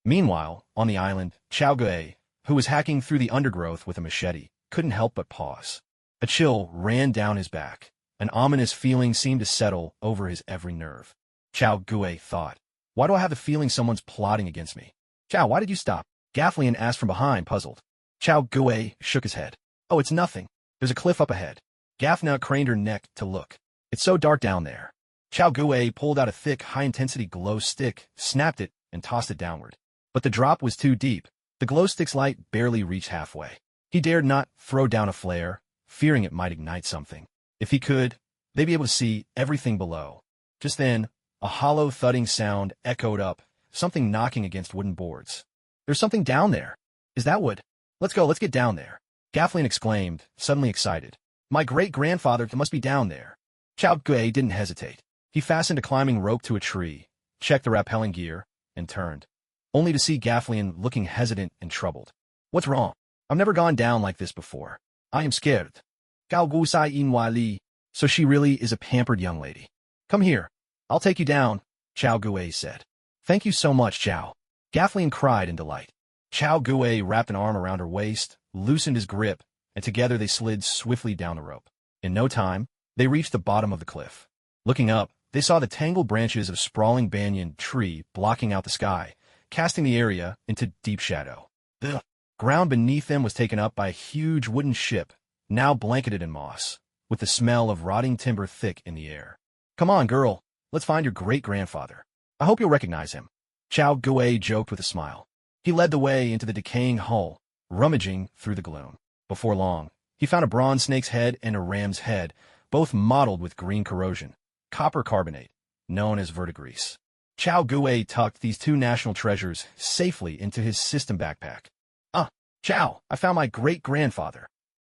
S1: Meanwhile, on the island, Chao Gui, who was hacking through the undergrowth with a machete, couldn't help but pause. A chill ran down his back. An ominous feeling seemed to settle over his every nerve. Chao Gui thought, why do I have the feeling someone's plotting against me? Chao, why did you stop? Gafflian asked from behind, puzzled. Chao Gui shook his head. Oh, it's nothing. There's a cliff up ahead. Gaffna craned her neck to look. It's so dark down there. Chao Gui pulled out a thick, high-intensity glow stick, snapped it, and tossed it downward. But the drop was too deep. The glow stick's light barely reached halfway. He dared not throw down a flare, fearing it might ignite something. If he could, they'd be able to see everything below. Just then, a hollow thudding sound echoed up, something knocking against wooden boards. There's something down there. Is that wood? Let's go, let's get down there. Gafflian exclaimed, suddenly excited. My great-grandfather must be down there. Chao Gui didn't hesitate. He fastened a climbing rope to a tree, checked the rappelling gear, and turned, only to see Gafflian looking hesitant and troubled. What's wrong? I've never gone down like this before. I am scared. Gao gu sai in wa li. So she really is a pampered young lady. Come here. I'll take you down, Chao Gui said. Thank you so much, Chao. Gafflian cried in delight. Chao Gui wrapped an arm around her waist, loosened his grip, and together they slid swiftly down the rope. In no time, they reached the bottom of the cliff. Looking up, they saw the tangled branches of a sprawling banyan tree blocking out the sky, casting the area into deep shadow. The ground beneath them was taken up by a huge wooden ship, now blanketed in moss, with the smell of rotting timber thick in the air. Come on, girl, let's find your great-grandfather. I hope you'll recognize him. Chao Gui joked with a smile. He led the way into the decaying hull, rummaging through the gloom. Before long, he found a bronze snake's head and a ram's head, both mottled with green corrosion, copper carbonate, known as verdigris. Chao Gui tucked these 2 national treasures safely into his system backpack. Chow, I found my great-grandfather.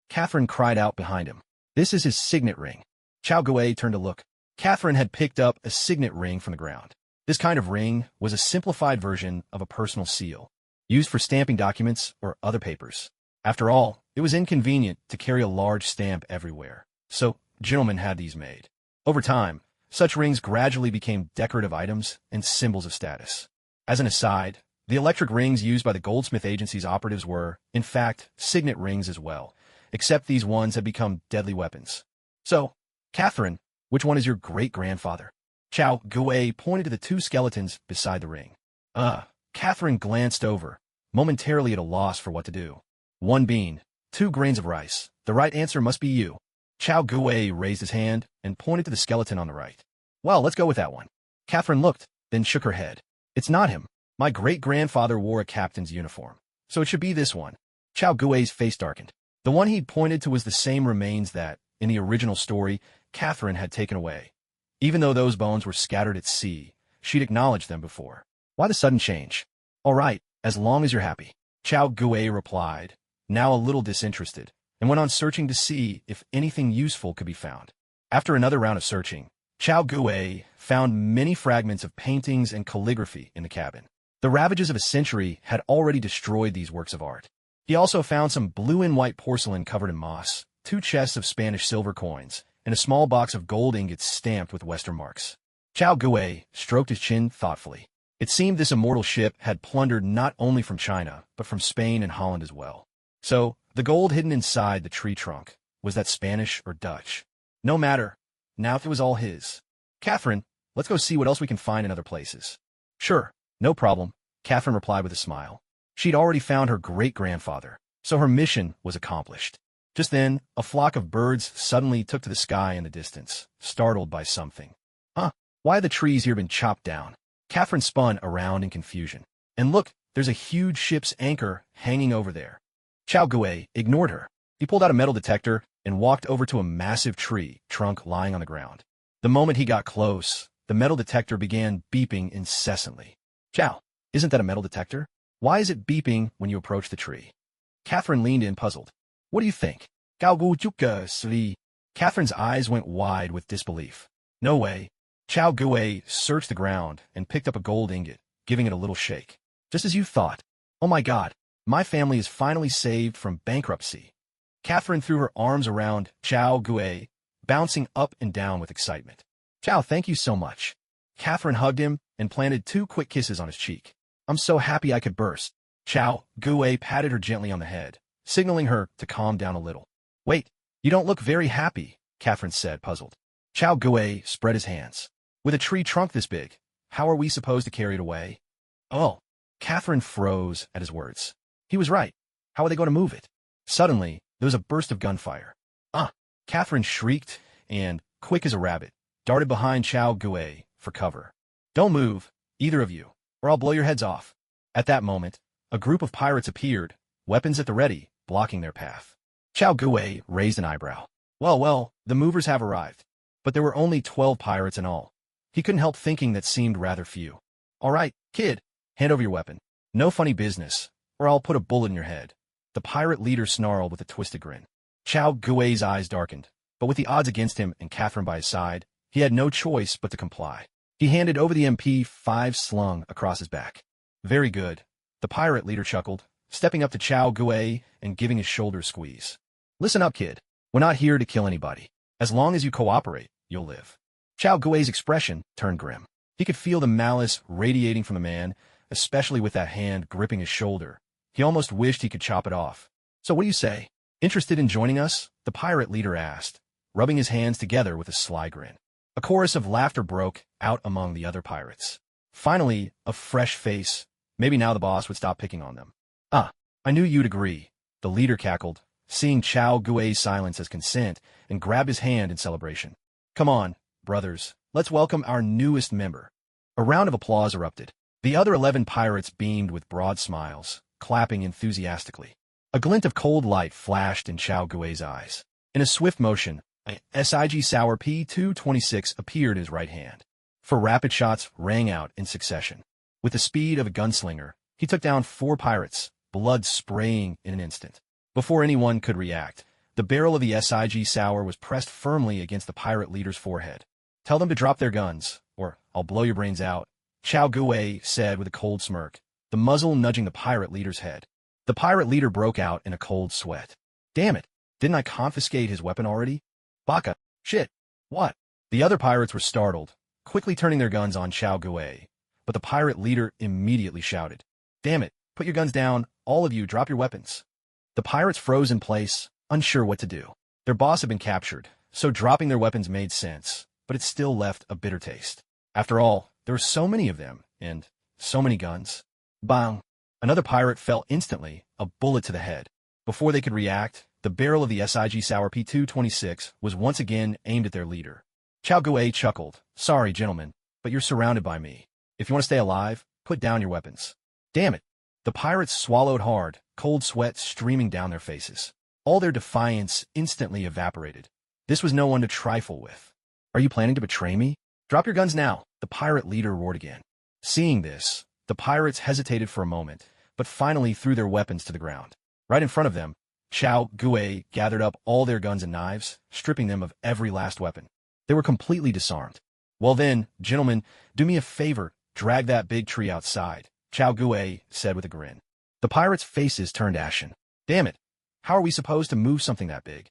S1: Catherine cried out behind him. This is his signet ring. Chow Gui turned to look. Catherine had picked up a signet ring from the ground. This kind of ring was a simplified version of a personal seal, used for stamping documents or other papers. After all, it was inconvenient to carry a large stamp everywhere, so gentlemen had these made. Over time, such rings gradually became decorative items and symbols of status. As an aside, the electric rings used by the Goldsmith Agency's operatives were, in fact, signet rings as well, except these ones had become deadly weapons. So, Catherine, which one is your great-grandfather? Chow Gui pointed to the two skeletons beside the ring. Catherine glanced over, momentarily at a loss for what to do. 1 bean, 2 grains of rice. The right answer must be you. Chow Gui raised his hand and pointed to the skeleton on the right. Well, let's go with that one. Catherine looked, then shook her head. It's not him. My great-grandfather wore a captain's uniform, so it should be this one. Chow Gui's face darkened. The one he'd pointed to was the same remains that, in the original story, Catherine had taken away. Even though those bones were scattered at sea, she'd acknowledged them before. Why the sudden change? All right, as long as you're happy. Chow Gui replied, now a little disinterested, and went on searching to see if anything useful could be found. After another round of searching, Chow Gui found many fragments of paintings and calligraphy in the cabin. The ravages of a century had already destroyed these works of art. He also found some blue and white porcelain covered in moss, 2 chests of Spanish silver coins, and a small box of gold ingots stamped with Western marks. Chow Gui stroked his chin thoughtfully. It seemed this immortal ship had plundered not only from China, but from Spain and Holland as well. So, the gold hidden inside the tree trunk, was that Spanish or Dutch? No matter. Now it was all his. Catherine, let's go see what else we can find in other places. Sure, no problem, Catherine replied with a smile. She'd already found her great-grandfather, so her mission was accomplished. Just then, a flock of birds suddenly took to the sky in the distance, startled by something. Why have the trees here been chopped down? Catherine spun around in confusion. And look, there's a huge ship's anchor hanging over there. Chow Gui ignored her. He pulled out a metal detector and walked over to a massive tree trunk lying on the ground. The moment he got close, the metal detector began beeping incessantly. Chow, isn't that a metal detector? Why is it beeping when you approach the tree? Catherine leaned in, puzzled. What do you think? Catherine's eyes went wide with disbelief. No way. Chow Gui searched the ground and picked up a gold ingot, giving it a little shake. Just as you thought. Oh my God, my family is finally saved from bankruptcy. Catherine threw her arms around Chow Gui, bouncing up and down with excitement. Chow, thank you so much. Catherine hugged him and planted 2 quick kisses on his cheek. I'm so happy I could burst. Chow Gui patted her gently on the head, signaling her to calm down a little. Wait, you don't look very happy, Catherine said, puzzled. Chow Gui spread his hands. With a tree trunk this big, how are we supposed to carry it away? Oh, Catherine froze at his words. He was right. How are they going to move it? Suddenly, there was a burst of gunfire. Catherine shrieked and, quick as a rabbit, darted behind Chow Gui for cover. Don't move, either of you, or I'll blow your heads off. At that moment, a group of pirates appeared, weapons at the ready, blocking their path. Chow Gui raised an eyebrow. Well, the movers have arrived. But there were only 12 pirates in all. He couldn't help thinking that seemed rather few. All right, kid, hand over your weapon. No funny business, or I'll put a bullet in your head. The pirate leader snarled with a twisted grin. Chow Gui's eyes darkened, but with the odds against him and Catherine by his side, he had no choice but to comply. He handed over the MP5 slung across his back. Very good, the pirate leader chuckled, stepping up to Chow Gui and giving his shoulder a squeeze. Listen up, kid. We're not here to kill anybody. As long as you cooperate, you'll live. Chow Gui's expression turned grim. He could feel the malice radiating from the man, especially with that hand gripping his shoulder. He almost wished he could chop it off. So what do you say? Interested in joining us? The pirate leader asked, rubbing his hands together with a sly grin. A chorus of laughter broke out among the other pirates. Finally, a fresh face. Maybe now the boss would stop picking on them. I knew you'd agree, the leader cackled, seeing Chow Gui's silence as consent, and grabbed his hand in celebration. Come on, brothers, let's welcome our newest member. A round of applause erupted. The other 11 pirates beamed with broad smiles, clapping enthusiastically. A glint of cold light flashed in Chow Gui's eyes. In a swift motion, a SIG Sauer P-226 appeared in his right hand. 4 rapid shots rang out in succession. With the speed of a gunslinger, he took down 4 pirates, blood spraying in an instant. Before anyone could react, the barrel of the SIG sour was pressed firmly against the pirate leader's forehead. "Tell them to drop their guns, or I'll blow your brains out," Chao Gui said with a cold smirk, the muzzle nudging the pirate leader's head. The pirate leader broke out in a cold sweat. "Damn it, didn't I confiscate his weapon already? Baka, shit, what?" The other pirates were startled, quickly turning their guns on Chao Gui, but the pirate leader immediately shouted, "Damn it, put your guns down, all of you, drop your weapons." The pirates froze in place, unsure what to do. Their boss had been captured, so dropping their weapons made sense, but it still left a bitter taste. After all, there were so many of them, and so many guns. Bang! Another pirate fell instantly, a bullet to the head. Before they could react, the barrel of the SIG Sour P226 was once again aimed at their leader. Chao Gui chuckled, "Sorry, gentlemen, but you're surrounded by me. If you want to stay alive, put down your weapons." Damn it! The pirates swallowed hard, cold sweat streaming down their faces. All their defiance instantly evaporated. This was no one to trifle with. "Are you planning to betray me? Drop your guns now," the pirate leader roared again. Seeing this, the pirates hesitated for a moment, but finally threw their weapons to the ground. Right in front of them, Chao Gui gathered up all their guns and knives, stripping them of every last weapon. They were completely disarmed. "Well then, gentlemen, do me a favor, drag that big tree outside," Chao Gui said with a grin. The pirates' faces turned ashen. "Damn it, how are we supposed to move something that big?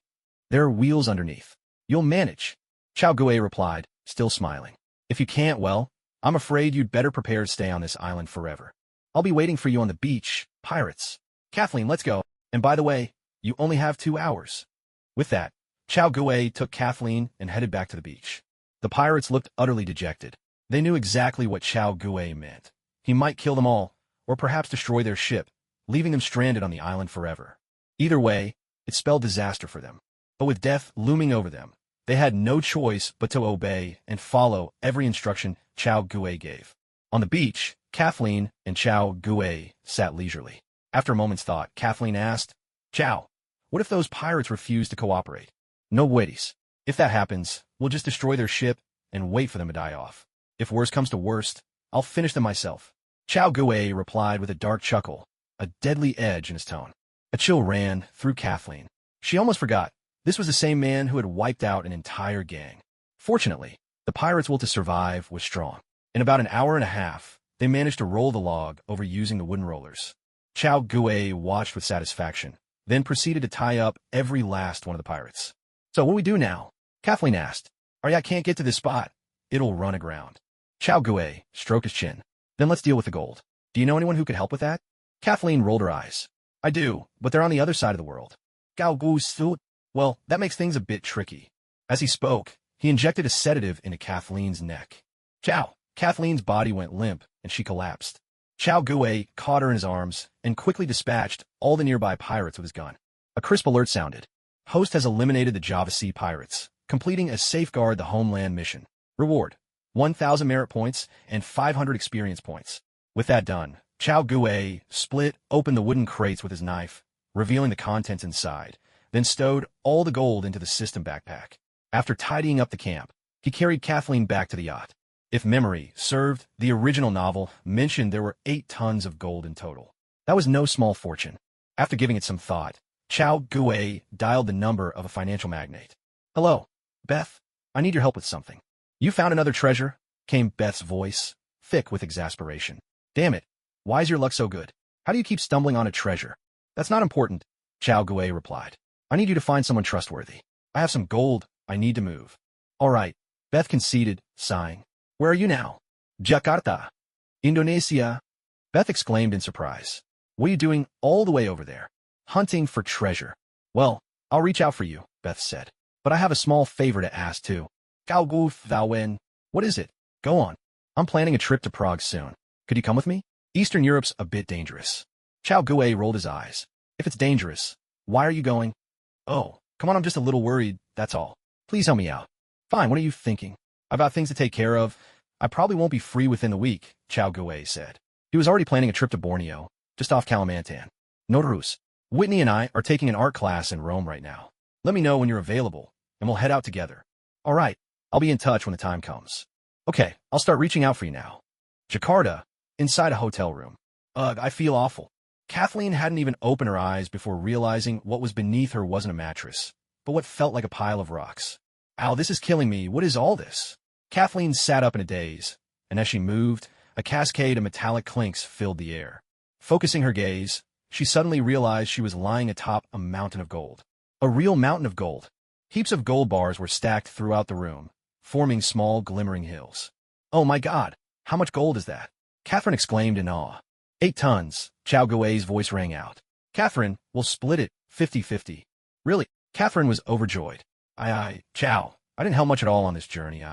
S1: There are wheels underneath. You'll manage," Chao Gui replied, still smiling. "If you can't, well, I'm afraid you'd better prepare to stay on this island forever. I'll be waiting for you on the beach, pirates. Kathleen, let's go. And by the way, you only have 2 hours." With that, Chao Gui took Kathleen and headed back to the beach. The pirates looked utterly dejected. They knew exactly what Chao Gui meant. He might kill them all, or perhaps destroy their ship, leaving them stranded on the island forever. Either way, it spelled disaster for them. But with death looming over them, they had no choice but to obey and follow every instruction Chao Gui gave. On the beach, Kathleen and Chao Gui sat leisurely. After a moment's thought, Kathleen asked, "Chao, what if those pirates refuse to cooperate?" "No worries. If that happens, we'll just destroy their ship and wait for them to die off. If worst comes to worst, I'll finish them myself." Chao Gui replied with a dark chuckle, a deadly edge in his tone. A chill ran through Kathleen. She almost forgot this was the same man who had wiped out an entire gang. Fortunately, the pirates' will to survive was strong. In about an hour and a half, they managed to roll the log over using the wooden rollers. Chao Gui watched with satisfaction, then proceeded to tie up every last one of the pirates. "So what do we do now?" Kathleen asked. "I can't get to this spot. It'll run aground." Chao Gui stroked his chin. "Then let's deal with the gold. Do you know anyone who could help with that?" Kathleen rolled her eyes. "I do, but they're on the other side of the world." Gao Gu stood. "Well, that makes things a bit tricky." As he spoke, he injected a sedative into Kathleen's neck. Chao! Kathleen's body went limp, and she collapsed. Chao Gui caught her in his arms and quickly dispatched all the nearby pirates with his gun. A crisp alert sounded. Host has eliminated the Java Sea pirates, completing a Safeguard the Homeland mission. Reward: 1,000 merit points and 500 experience points. With that done, Chao Gui split open the wooden crates with his knife, revealing the contents inside, then stowed all the gold into the system backpack. After tidying up the camp, he carried Kathleen back to the yacht. If memory served, the original novel mentioned there were 8 tons of gold in total. That was no small fortune. After giving it some thought, Chao Gui dialed the number of a financial magnate. "Hello, Beth. I need your help with something." "You found another treasure?" came Beth's voice, thick with exasperation. "Damn it. Why is your luck so good? How do you keep stumbling on a treasure?" "That's not important," Chao Gui replied. "I need you to find someone trustworthy. I have some gold I need to move." "All right," Beth conceded, sighing. "Where are you now?" "Jakarta, Indonesia," Beth exclaimed in surprise. "What are you doing all the way over there?" "Hunting for treasure." "Well, I'll reach out for you," Beth said. "But I have a small favor to ask, too." "Gao Gu Thou Wen. What is it? Go on." "I'm planning a trip to Prague soon. Could you come with me? Eastern Europe's a bit dangerous." Chao Gui rolled his eyes. "If it's dangerous, why are you going?" "Oh, come on, I'm just a little worried, that's all. Please help me out." "Fine, what are you thinking?" "I've got things to take care of. I probably won't be free within the week," Chao Gui said. He was already planning a trip to Borneo, just off Kalimantan. "Notarus, Whitney and I are taking an art class in Rome right now. Let me know when you're available, and we'll head out together." "All right, I'll be in touch when the time comes." "Okay, I'll start reaching out for you now." Jakarta, inside a hotel room. "Ugh, I feel awful. Kathleen hadn't even opened her eyes before realizing what was beneath her wasn't a mattress, but what felt like a pile of rocks. Ow, this is killing me. What is all this? Kathleen sat up in a daze, and as she moved, a cascade of metallic clinks filled the air. Focusing her gaze, she suddenly realized she was lying atop a mountain of gold. A real mountain of gold. Heaps of gold bars were stacked throughout the room, forming small, glimmering hills. Oh my God, how much gold is that? Catherine exclaimed in awe. 8 tons, Chao Gui's voice rang out. Catherine, we'll split it, 50-50. Really? Catherine was overjoyed. Chao, I didn't help much at all on this journey,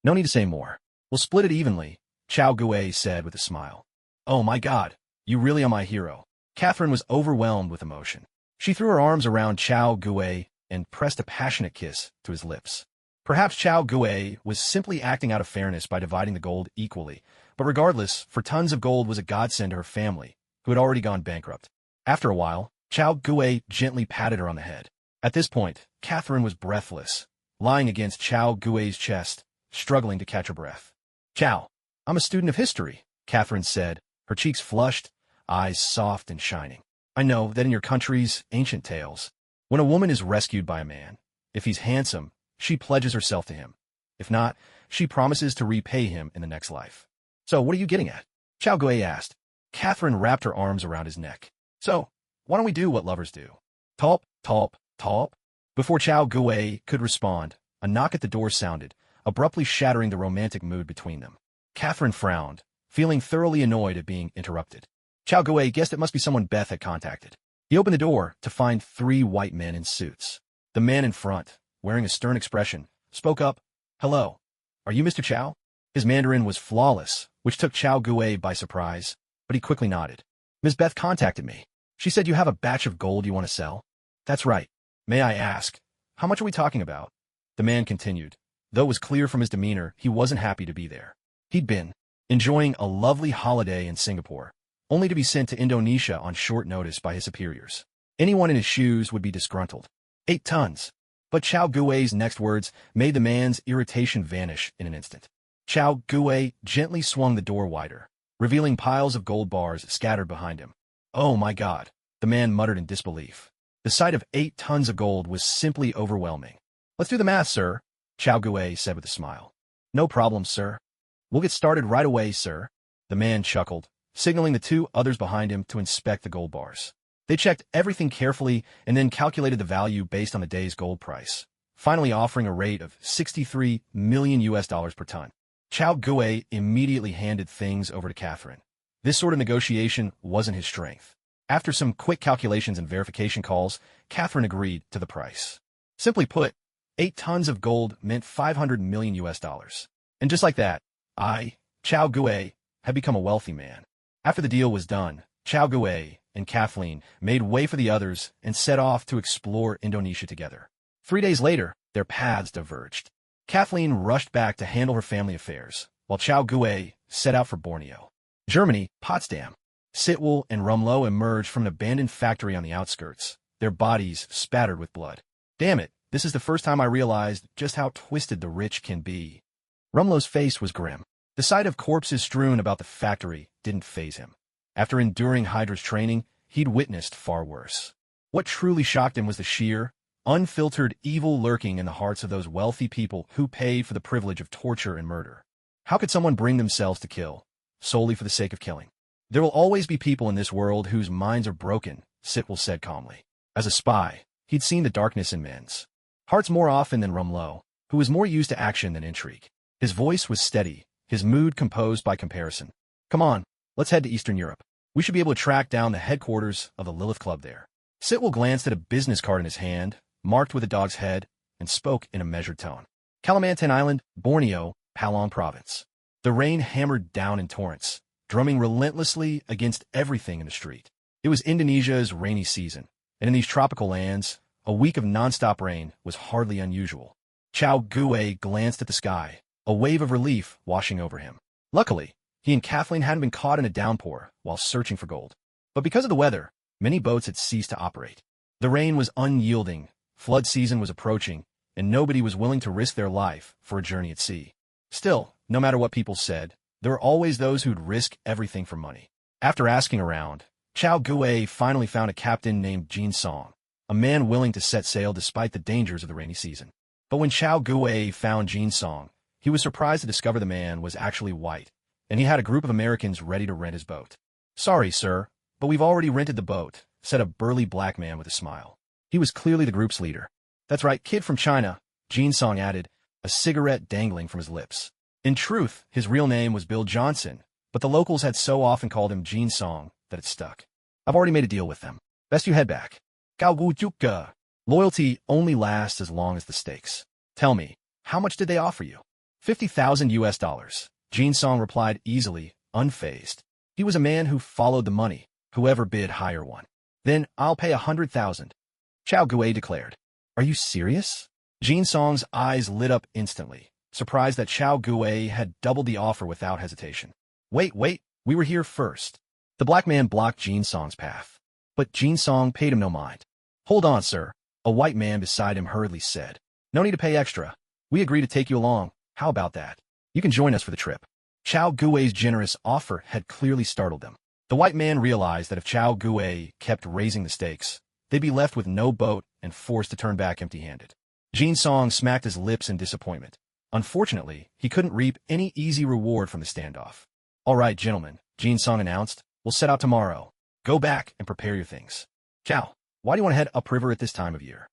S1: No need to say more. We'll split it evenly, Chao Gui said with a smile. Oh my God, you really are my hero. Catherine was overwhelmed with emotion. She threw her arms around Chao Gui and pressed a passionate kiss to his lips. Perhaps Chao Gui was simply acting out of fairness by dividing the gold equally, but regardless, for tons of gold was a godsend to her family, who had already gone bankrupt. After a while, Chao Gui gently patted her on the head. At this point, Catherine was breathless, lying against Chao Gui's chest, struggling to catch her breath. Chao, I'm a student of history, Catherine said, her cheeks flushed, eyes soft and shining. I know that in your country's ancient tales, when a woman is rescued by a man, if he's handsome, she pledges herself to him. If not, she promises to repay him in the next life. So what are you getting at? Chao Gui asked. Catherine wrapped her arms around his neck. So, why don't we do what lovers do? Talp, talp, talp. Before Chao Gui could respond, a knock at the door sounded, abruptly shattering the romantic mood between them. Catherine frowned, feeling thoroughly annoyed at being interrupted. Chao Gui guessed it must be someone Beth had contacted. He opened the door to find 3 white men in suits. The man in front, wearing a stern expression, spoke up. Hello. Are you Mr. Chao? His Mandarin was flawless, which took Chao Gui by surprise, but he quickly nodded. Ms. Beth contacted me. She said you have a batch of gold you want to sell? That's right. May I ask, how much are we talking about? The man continued. Though it was clear from his demeanor he wasn't happy to be there. He'd been enjoying a lovely holiday in Singapore, only to be sent to Indonesia on short notice by his superiors. Anyone in his shoes would be disgruntled. 8 tons. But Chao Gui's next words made the man's irritation vanish in an instant. Chao Gui gently swung the door wider, revealing piles of gold bars scattered behind him. Oh my God, the man muttered in disbelief. The sight of 8 tons of gold was simply overwhelming. Let's do the math, sir, Chao Gui said with a smile. No problem, sir. We'll get started right away, sir. The man chuckled, signaling the 2 others behind him to inspect the gold bars. They checked everything carefully and then calculated the value based on the day's gold price, finally offering a rate of $63 million per ton. Chao Gui immediately handed things over to Catherine. This sort of negotiation wasn't his strength. After some quick calculations and verification calls, Catherine agreed to the price. Simply put, 8 tons of gold meant $500 million. And just like that, Chao Gui, had become a wealthy man. After the deal was done, Chao Gui and Kathleen made way for the others and set off to explore Indonesia together. 3 days later, their paths diverged. Kathleen rushed back to handle her family affairs, while Chao Gui set out for Borneo. Germany, Potsdam. Sitwell and Rumlow emerged from an abandoned factory on the outskirts, their bodies spattered with blood. Damn it, this is the first time I realized just how twisted the rich can be. Rumlow's face was grim. The sight of corpses strewn about the factory didn't faze him. After enduring Hydra's training, he'd witnessed far worse. What truly shocked him was the sheer, unfiltered evil lurking in the hearts of those wealthy people who paid for the privilege of torture and murder. How could someone bring themselves to kill, solely for the sake of killing? There will always be people in this world whose minds are broken, Sitwell said calmly. As a spy, he'd seen the darkness in men's hearts more often than Rumlow, who was more used to action than intrigue. His voice was steady, his mood composed by comparison. Come on, let's head to Eastern Europe. We should be able to track down the headquarters of the Lilith Club there. Sitwell glanced at a business card in his hand, marked with a dog's head, and spoke in a measured tone. Kalimantan Island, Borneo, Palong Province. The rain hammered down in torrents, drumming relentlessly against everything in the street. It was Indonesia's rainy season, and in these tropical lands, a week of nonstop rain was hardly unusual. Chao Gui glanced at the sky, a wave of relief washing over him. Luckily, he and Kathleen hadn't been caught in a downpour while searching for gold. But because of the weather, many boats had ceased to operate. The rain was unyielding, flood season was approaching, and nobody was willing to risk their life for a journey at sea. Still, no matter what people said, there were always those who'd risk everything for money. After asking around, Chao Gue finally found a captain named Jin Song, a man willing to set sail despite the dangers of the rainy season. But when Chao Gue found Jin Song, he was surprised to discover the man was actually white, and he had a group of Americans ready to rent his boat. "Sorry, sir, but we've already rented the boat," said a burly black man with a smile. He was clearly the group's leader. "That's right, kid from China," Jin Song added, a cigarette dangling from his lips. In truth, his real name was Bill Johnson, but the locals had so often called him Jin Song that it stuck. "I've already made a deal with them. Best you head back. Gaogujuka. Loyalty only lasts as long as the stakes. Tell me, how much did they offer you?" $50,000. Jin Song replied easily, unfazed. He was a man who followed the money. Whoever bid higher won. "Then I'll pay 100,000. Chao Gue declared. "Are you serious?" Jin Song's eyes lit up instantly, surprised that Chao Gue had doubled the offer without hesitation. Wait, we were here first." The black man blocked Jin Song's path. But Jin Song paid him no mind. "Hold on, sir," a white man beside him hurriedly said. "No need to pay extra. We agree to take you along. How about that? You can join us for the trip." Chao Gue's generous offer had clearly startled them. The white man realized that if Chao Gue kept raising the stakes, they'd be left with no boat and forced to turn back empty-handed. Jin Song smacked his lips in disappointment. Unfortunately, he couldn't reap any easy reward from the standoff. "All right, gentlemen," Jin Song announced. "We'll set out tomorrow. Go back and prepare your things." "Chao, why do you want to head upriver at this time of year?"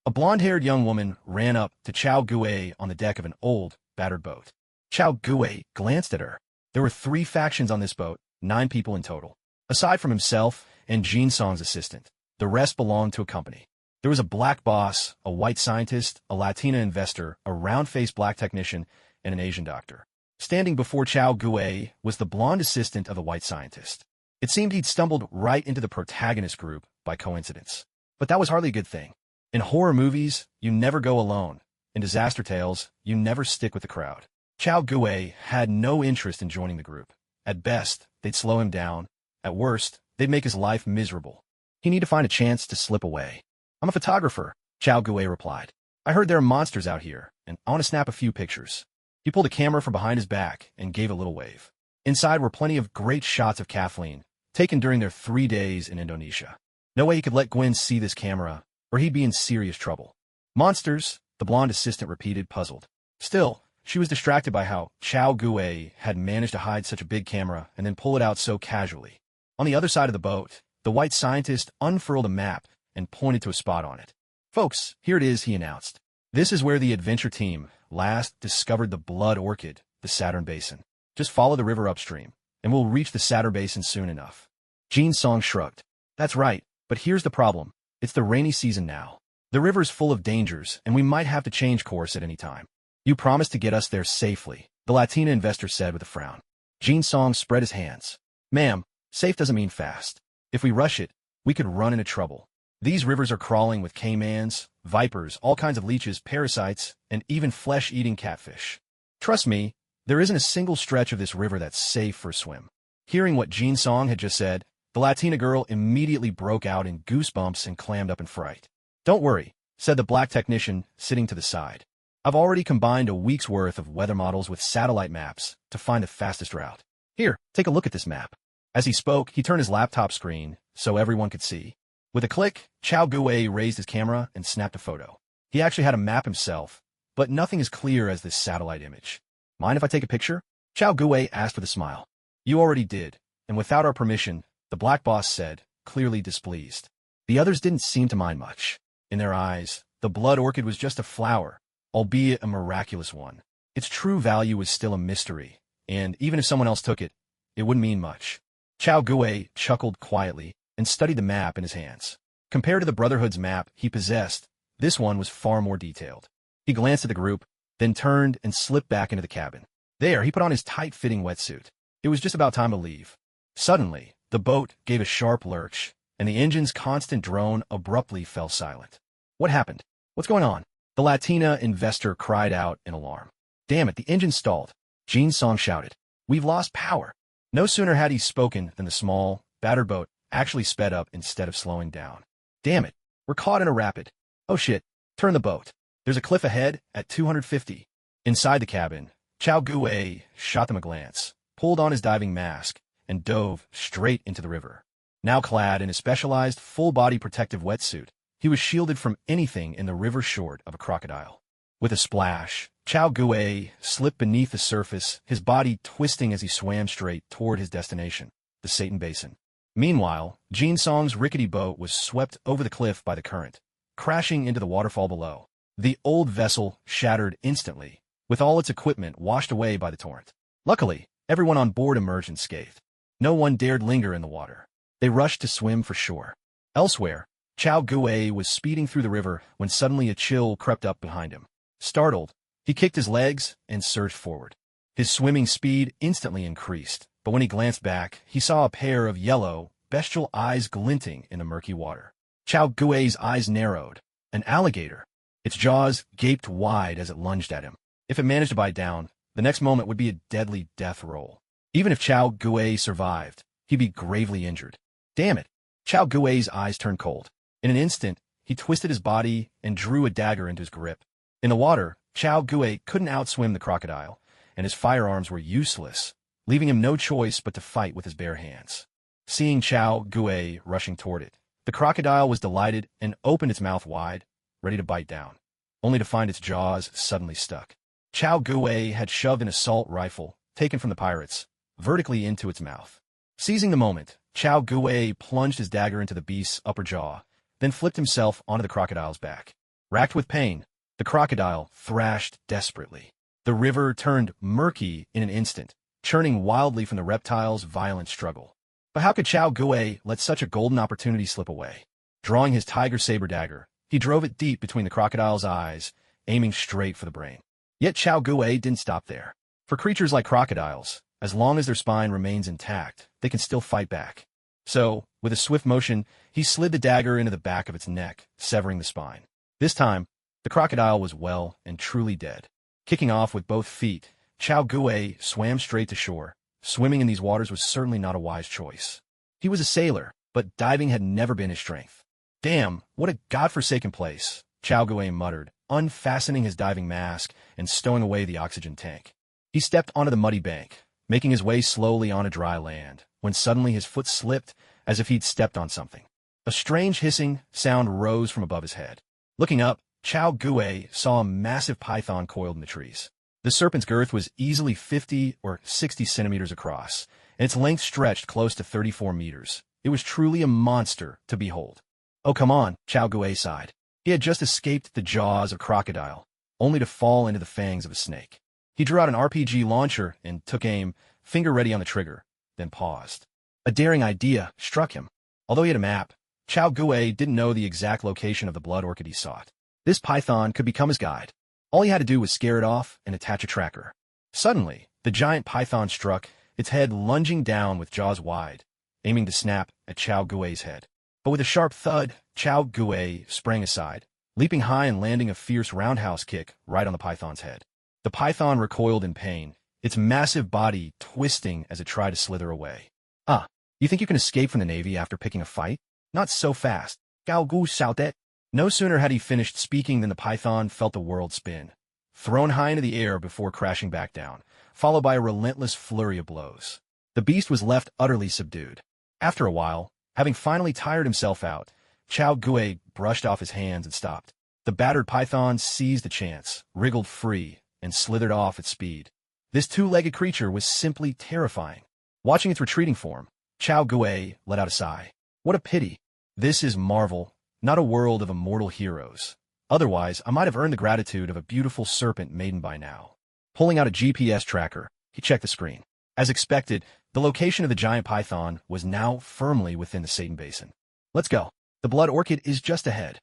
S1: A blonde-haired young woman ran up to Chao Gue on the deck of an old, battered boat. Chao Gue glanced at her. There were 3 factions on this boat, 9 people in total. Aside from himself and Jin Song's assistant, the rest belonged to a company. There was a black boss, a white scientist, a Latina investor, a round-faced black technician, and an Asian doctor. Standing before Chao Gue was the blonde assistant of the white scientist. It seemed he'd stumbled right into the protagonist group by coincidence. But that was hardly a good thing. In horror movies, you never go alone. In disaster tales, you never stick with the crowd. Chao Gue had no interest in joining the group. At best, they'd slow him down. At worst, they'd make his life miserable. He needed to find a chance to slip away. "I'm a photographer," Chao Gue replied. "I heard there are monsters out here, and I want to snap a few pictures." He pulled a camera from behind his back and gave a little wave. Inside were plenty of great shots of Kathleen, taken during their 3 days in Indonesia. No way he could let Gwen see this camera, or he'd be in serious trouble. "Monsters," the blonde assistant repeated, puzzled. Still, she was distracted by how Chao Gue had managed to hide such a big camera and then pull it out so casually. On the other side of the boat, the white scientist unfurled a map and pointed to a spot on it. "Folks, here it is," he announced. "This is where the adventure team last discovered the blood orchid, the Saturn Basin. Just follow the river upstream, and we'll reach the Saturn Basin soon enough." Jin Song shrugged. "That's right, but here's the problem. It's the rainy season now. The river's full of dangers, and we might have to change course at any time." "You promised to get us there safely," the Latina investor said with a frown. Jin Song spread his hands. "Ma'am, safe doesn't mean fast. If we rush it, we could run into trouble. These rivers are crawling with caimans, vipers, all kinds of leeches, parasites, and even flesh-eating catfish. Trust me, there isn't a single stretch of this river that's safe for a swim." Hearing what Jin Song had just said, the Latina girl immediately broke out in goosebumps and clammed up in fright. "Don't worry," said the black technician, sitting to the side. "I've already combined a week's worth of weather models with satellite maps to find the fastest route. Here, take a look at this map." As he spoke, he turned his laptop screen so everyone could see. With a click, Chao Gue raised his camera and snapped a photo. He actually had a map himself, but nothing as clear as this satellite image. "Mind if I take a picture?" Chao Gue asked with a smile. "You already did, and without our permission," the black boss said, clearly displeased. The others didn't seem to mind much. In their eyes, the blood orchid was just a flower, albeit a miraculous one. Its true value was still a mystery, and even if someone else took it, it wouldn't mean much. Chao Gue chuckled quietly and studied the map in his hands. Compared to the Brotherhood's map he possessed, this one was far more detailed. He glanced at the group, then turned and slipped back into the cabin. There, he put on his tight-fitting wetsuit. It was just about time to leave. Suddenly, the boat gave a sharp lurch, and the engine's constant drone abruptly fell silent. "What happened? What's going on?" the Latina investor cried out in alarm. "Damn it, the engine stalled," Jin Song shouted. "We've lost power." No sooner had he spoken than the small, battered boat actually sped up instead of slowing down. "Damn it, we're caught in a rapid. Oh shit, turn the boat. There's a cliff ahead at 250. Inside the cabin, Chao Gue shot them a glance, pulled on his diving mask, and dove straight into the river. Now clad in a specialized full-body protective wetsuit, he was shielded from anything in the river short of a crocodile. With a splash, Chao Gui slipped beneath the surface, his body twisting as he swam straight toward his destination, the Satan Basin. Meanwhile, Jin Song's rickety boat was swept over the cliff by the current, crashing into the waterfall below. The old vessel shattered instantly, with all its equipment washed away by the torrent. Luckily, everyone on board emerged unscathed. No one dared linger in the water. They rushed to swim for shore. Elsewhere, Chao Gui was speeding through the river when suddenly a chill crept up behind him. Startled, he kicked his legs and surged forward. His swimming speed instantly increased, but when he glanced back, he saw a pair of yellow, bestial eyes glinting in the murky water. Chao Gui's eyes narrowed. An alligator. Its jaws gaped wide as it lunged at him. If it managed to bite down, the next moment would be a deadly death roll. Even if Chao Gui survived, he'd be gravely injured. Damn it! Chao Gui's eyes turned cold. In an instant, he twisted his body and drew a dagger into his grip. In the water, Chao Gui couldn't outswim the crocodile, and his firearms were useless, leaving him no choice but to fight with his bare hands. Seeing Chao Gui rushing toward it, the crocodile was delighted and opened its mouth wide, ready to bite down, only to find its jaws suddenly stuck. Chao Gui had shoved an assault rifle, taken from the pirates, vertically into its mouth. Seizing the moment, Chao Gui plunged his dagger into the beast's upper jaw, then flipped himself onto the crocodile's back. Racked with pain, the crocodile thrashed desperately. The river turned murky in an instant, churning wildly from the reptile's violent struggle. But how could Chao Gui let such a golden opportunity slip away? Drawing his tiger saber dagger, he drove it deep between the crocodile's eyes, aiming straight for the brain. Yet Chao Gui didn't stop there. For creatures like crocodiles, as long as their spine remains intact, they can still fight back. So, with a swift motion, he slid the dagger into the back of its neck, severing the spine. This time, the crocodile was well and truly dead. Kicking off with both feet, Chao Gui swam straight to shore. Swimming in these waters was certainly not a wise choice. He was a sailor, but diving had never been his strength. Damn, what a godforsaken place, Chao Gui muttered, unfastening his diving mask and stowing away the oxygen tank. He stepped onto the muddy bank, making his way slowly onto dry land, when suddenly his foot slipped as if he'd stepped on something. A strange hissing sound rose from above his head. Looking up, Chao Gui saw a massive python coiled in the trees. The serpent's girth was easily 50 or 60 centimeters across, and its length stretched close to 34 meters. It was truly a monster to behold. Oh, come on, Chao Gui sighed. He had just escaped the jaws of a crocodile, only to fall into the fangs of a snake. He drew out an RPG launcher and took aim, finger ready on the trigger, then paused. A daring idea struck him. Although he had a map, Chao Gui didn't know the exact location of the blood orchid he sought. This python could become his guide. All he had to do was scare it off and attach a tracker. Suddenly, the giant python struck, its head lunging down with jaws wide, aiming to snap at Chao Gui's head. But with a sharp thud, Chao Gui sprang aside, leaping high and landing a fierce roundhouse kick right on the python's head. The python recoiled in pain, its massive body twisting as it tried to slither away. Ah, you think you can escape from the Navy after picking a fight? Not so fast. Gao Gu shouted. No sooner had he finished speaking than the python felt the world spin, thrown high into the air before crashing back down, followed by a relentless flurry of blows. The beast was left utterly subdued. After a while, having finally tired himself out, Chao Gui brushed off his hands and stopped. The battered python seized the chance, wriggled free, and slithered off at speed. This two-legged creature was simply terrifying. Watching its retreating form, Chao Gui let out a sigh. What a pity. This is Marvel, not a world of immortal heroes. Otherwise, I might have earned the gratitude of a beautiful serpent maiden by now. Pulling out a GPS tracker, he checked the screen. As expected, the location of the giant python was now firmly within the Satan Basin. Let's go. The blood orchid is just ahead.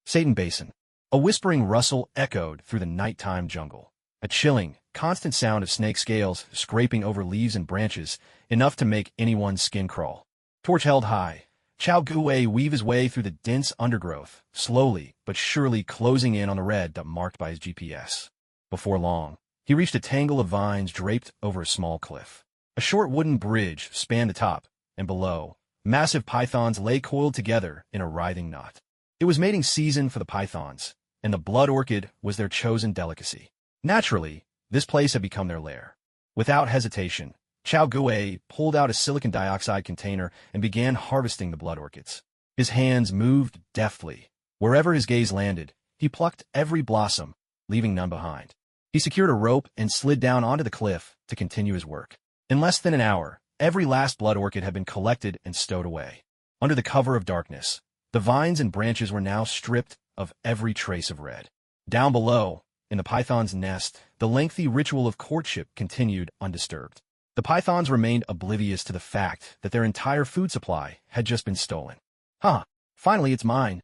S1: Satan Basin. A whispering rustle echoed through the nighttime jungle. A chilling, constant sound of snake scales scraping over leaves and branches, enough to make anyone's skin crawl. Torch held high, Chao Gui weaved his way through the dense undergrowth, slowly but surely closing in on the red dot marked by his GPS. Before long, he reached a tangle of vines draped over a small cliff. A short wooden bridge spanned the top, and below, massive pythons lay coiled together in a writhing knot. It was mating season for the pythons, and the blood orchid was their chosen delicacy. Naturally, this place had become their lair. Without hesitation, Chao Gui pulled out a silicon dioxide container and began harvesting the blood orchids. His hands moved deftly. Wherever his gaze landed, he plucked every blossom, leaving none behind. He secured a rope and slid down onto the cliff to continue his work. In less than an hour, every last blood orchid had been collected and stowed away. Under the cover of darkness, the vines and branches were now stripped of every trace of red. Down below, in the python's nest, the lengthy ritual of courtship continued undisturbed. The pythons remained oblivious to the fact that their entire food supply had just been stolen. Finally it's mine.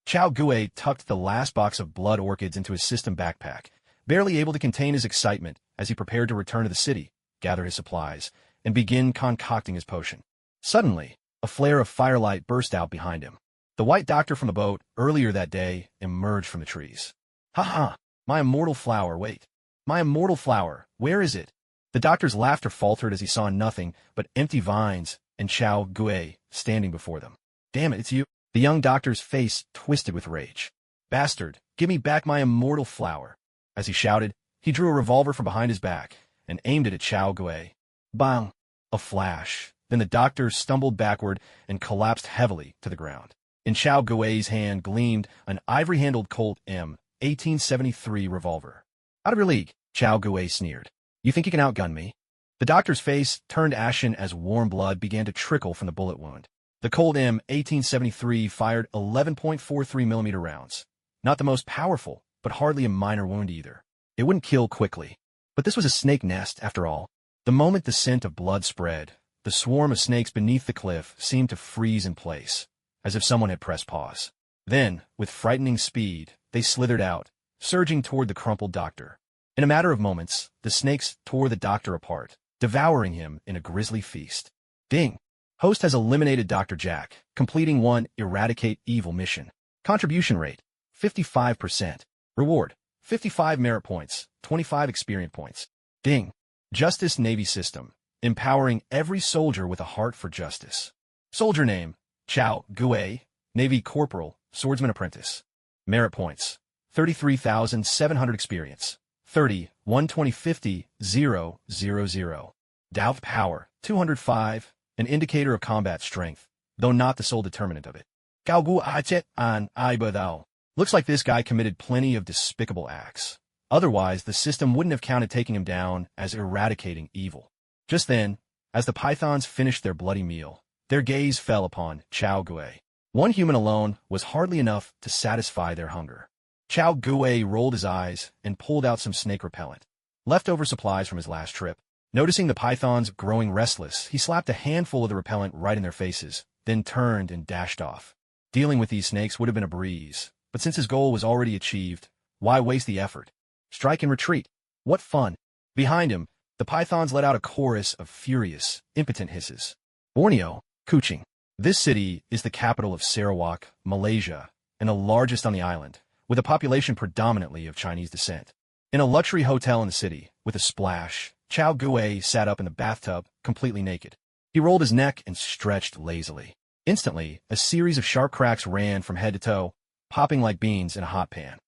S1: Chao Gui tucked the last box of blood orchids into his system backpack, barely able to contain his excitement as he prepared to return to the city, gather his supplies, and begin concocting his potion. Suddenly, a flare of firelight burst out behind him. The white doctor from the boat, earlier that day, emerged from the trees. My immortal flower, wait. My immortal flower, where is it? The doctor's laughter faltered as he saw nothing but empty vines and Chao Gui standing before them. Damn it, it's you. The young doctor's face twisted with rage. Bastard, give me back my immortal flower. As he shouted, he drew a revolver from behind his back and aimed it at Chao Gui. Bang! A flash. Then the doctor stumbled backward and collapsed heavily to the ground. In Chao Gui's hand gleamed an ivory-handled Colt M1873 revolver. Out of your league, Chao Gui sneered. You think you can outgun me? The doctor's face turned ashen as warm blood began to trickle from the bullet wound. The Colt M1873 fired 11.43mm rounds. Not the most powerful, but hardly a minor wound either. It wouldn't kill quickly. But this was a snake nest, after all. The moment the scent of blood spread, the swarm of snakes beneath the cliff seemed to freeze in place, as if someone had pressed pause. Then, with frightening speed, they slithered out, surging toward the crumpled doctor. In a matter of moments, the snakes tore the doctor apart, devouring him in a grisly feast. Ding! Host has eliminated Dr. Jack, completing one Eradicate Evil mission. Contribution rate, 55%. Reward, 55 merit points, 25 experience points. Ding! Justice Navy System, empowering every soldier with a heart for justice. Soldier name, Chao Gui, Navy Corporal, Swordsman Apprentice. Merit points, 33,700 experience. 30, 120, 0, 0, 0. Doubt power, 205, an indicator of combat strength, though not the sole determinant of it. Galgu achet an ibadao. Looks like this guy committed plenty of despicable acts. Otherwise, the system wouldn't have counted taking him down as eradicating evil. Just then, as the pythons finished their bloody meal, their gaze fell upon Chao Gui. One human alone was hardly enough to satisfy their hunger. Chao Gui rolled his eyes and pulled out some snake repellent, leftover supplies from his last trip. Noticing the pythons growing restless, he slapped a handful of the repellent right in their faces, then turned and dashed off. Dealing with these snakes would have been a breeze, but since his goal was already achieved, why waste the effort? Strike and retreat. What fun! Behind him, the pythons let out a chorus of furious, impotent hisses. Borneo, Kuching. This city is the capital of Sarawak, Malaysia, and the largest on the island, with a population predominantly of Chinese descent. In a luxury hotel in the city, with a splash, Chao Gui sat up in the bathtub, completely naked. He rolled his neck and stretched lazily. Instantly, a series of sharp cracks ran from head to toe, popping like beans in a hot pan.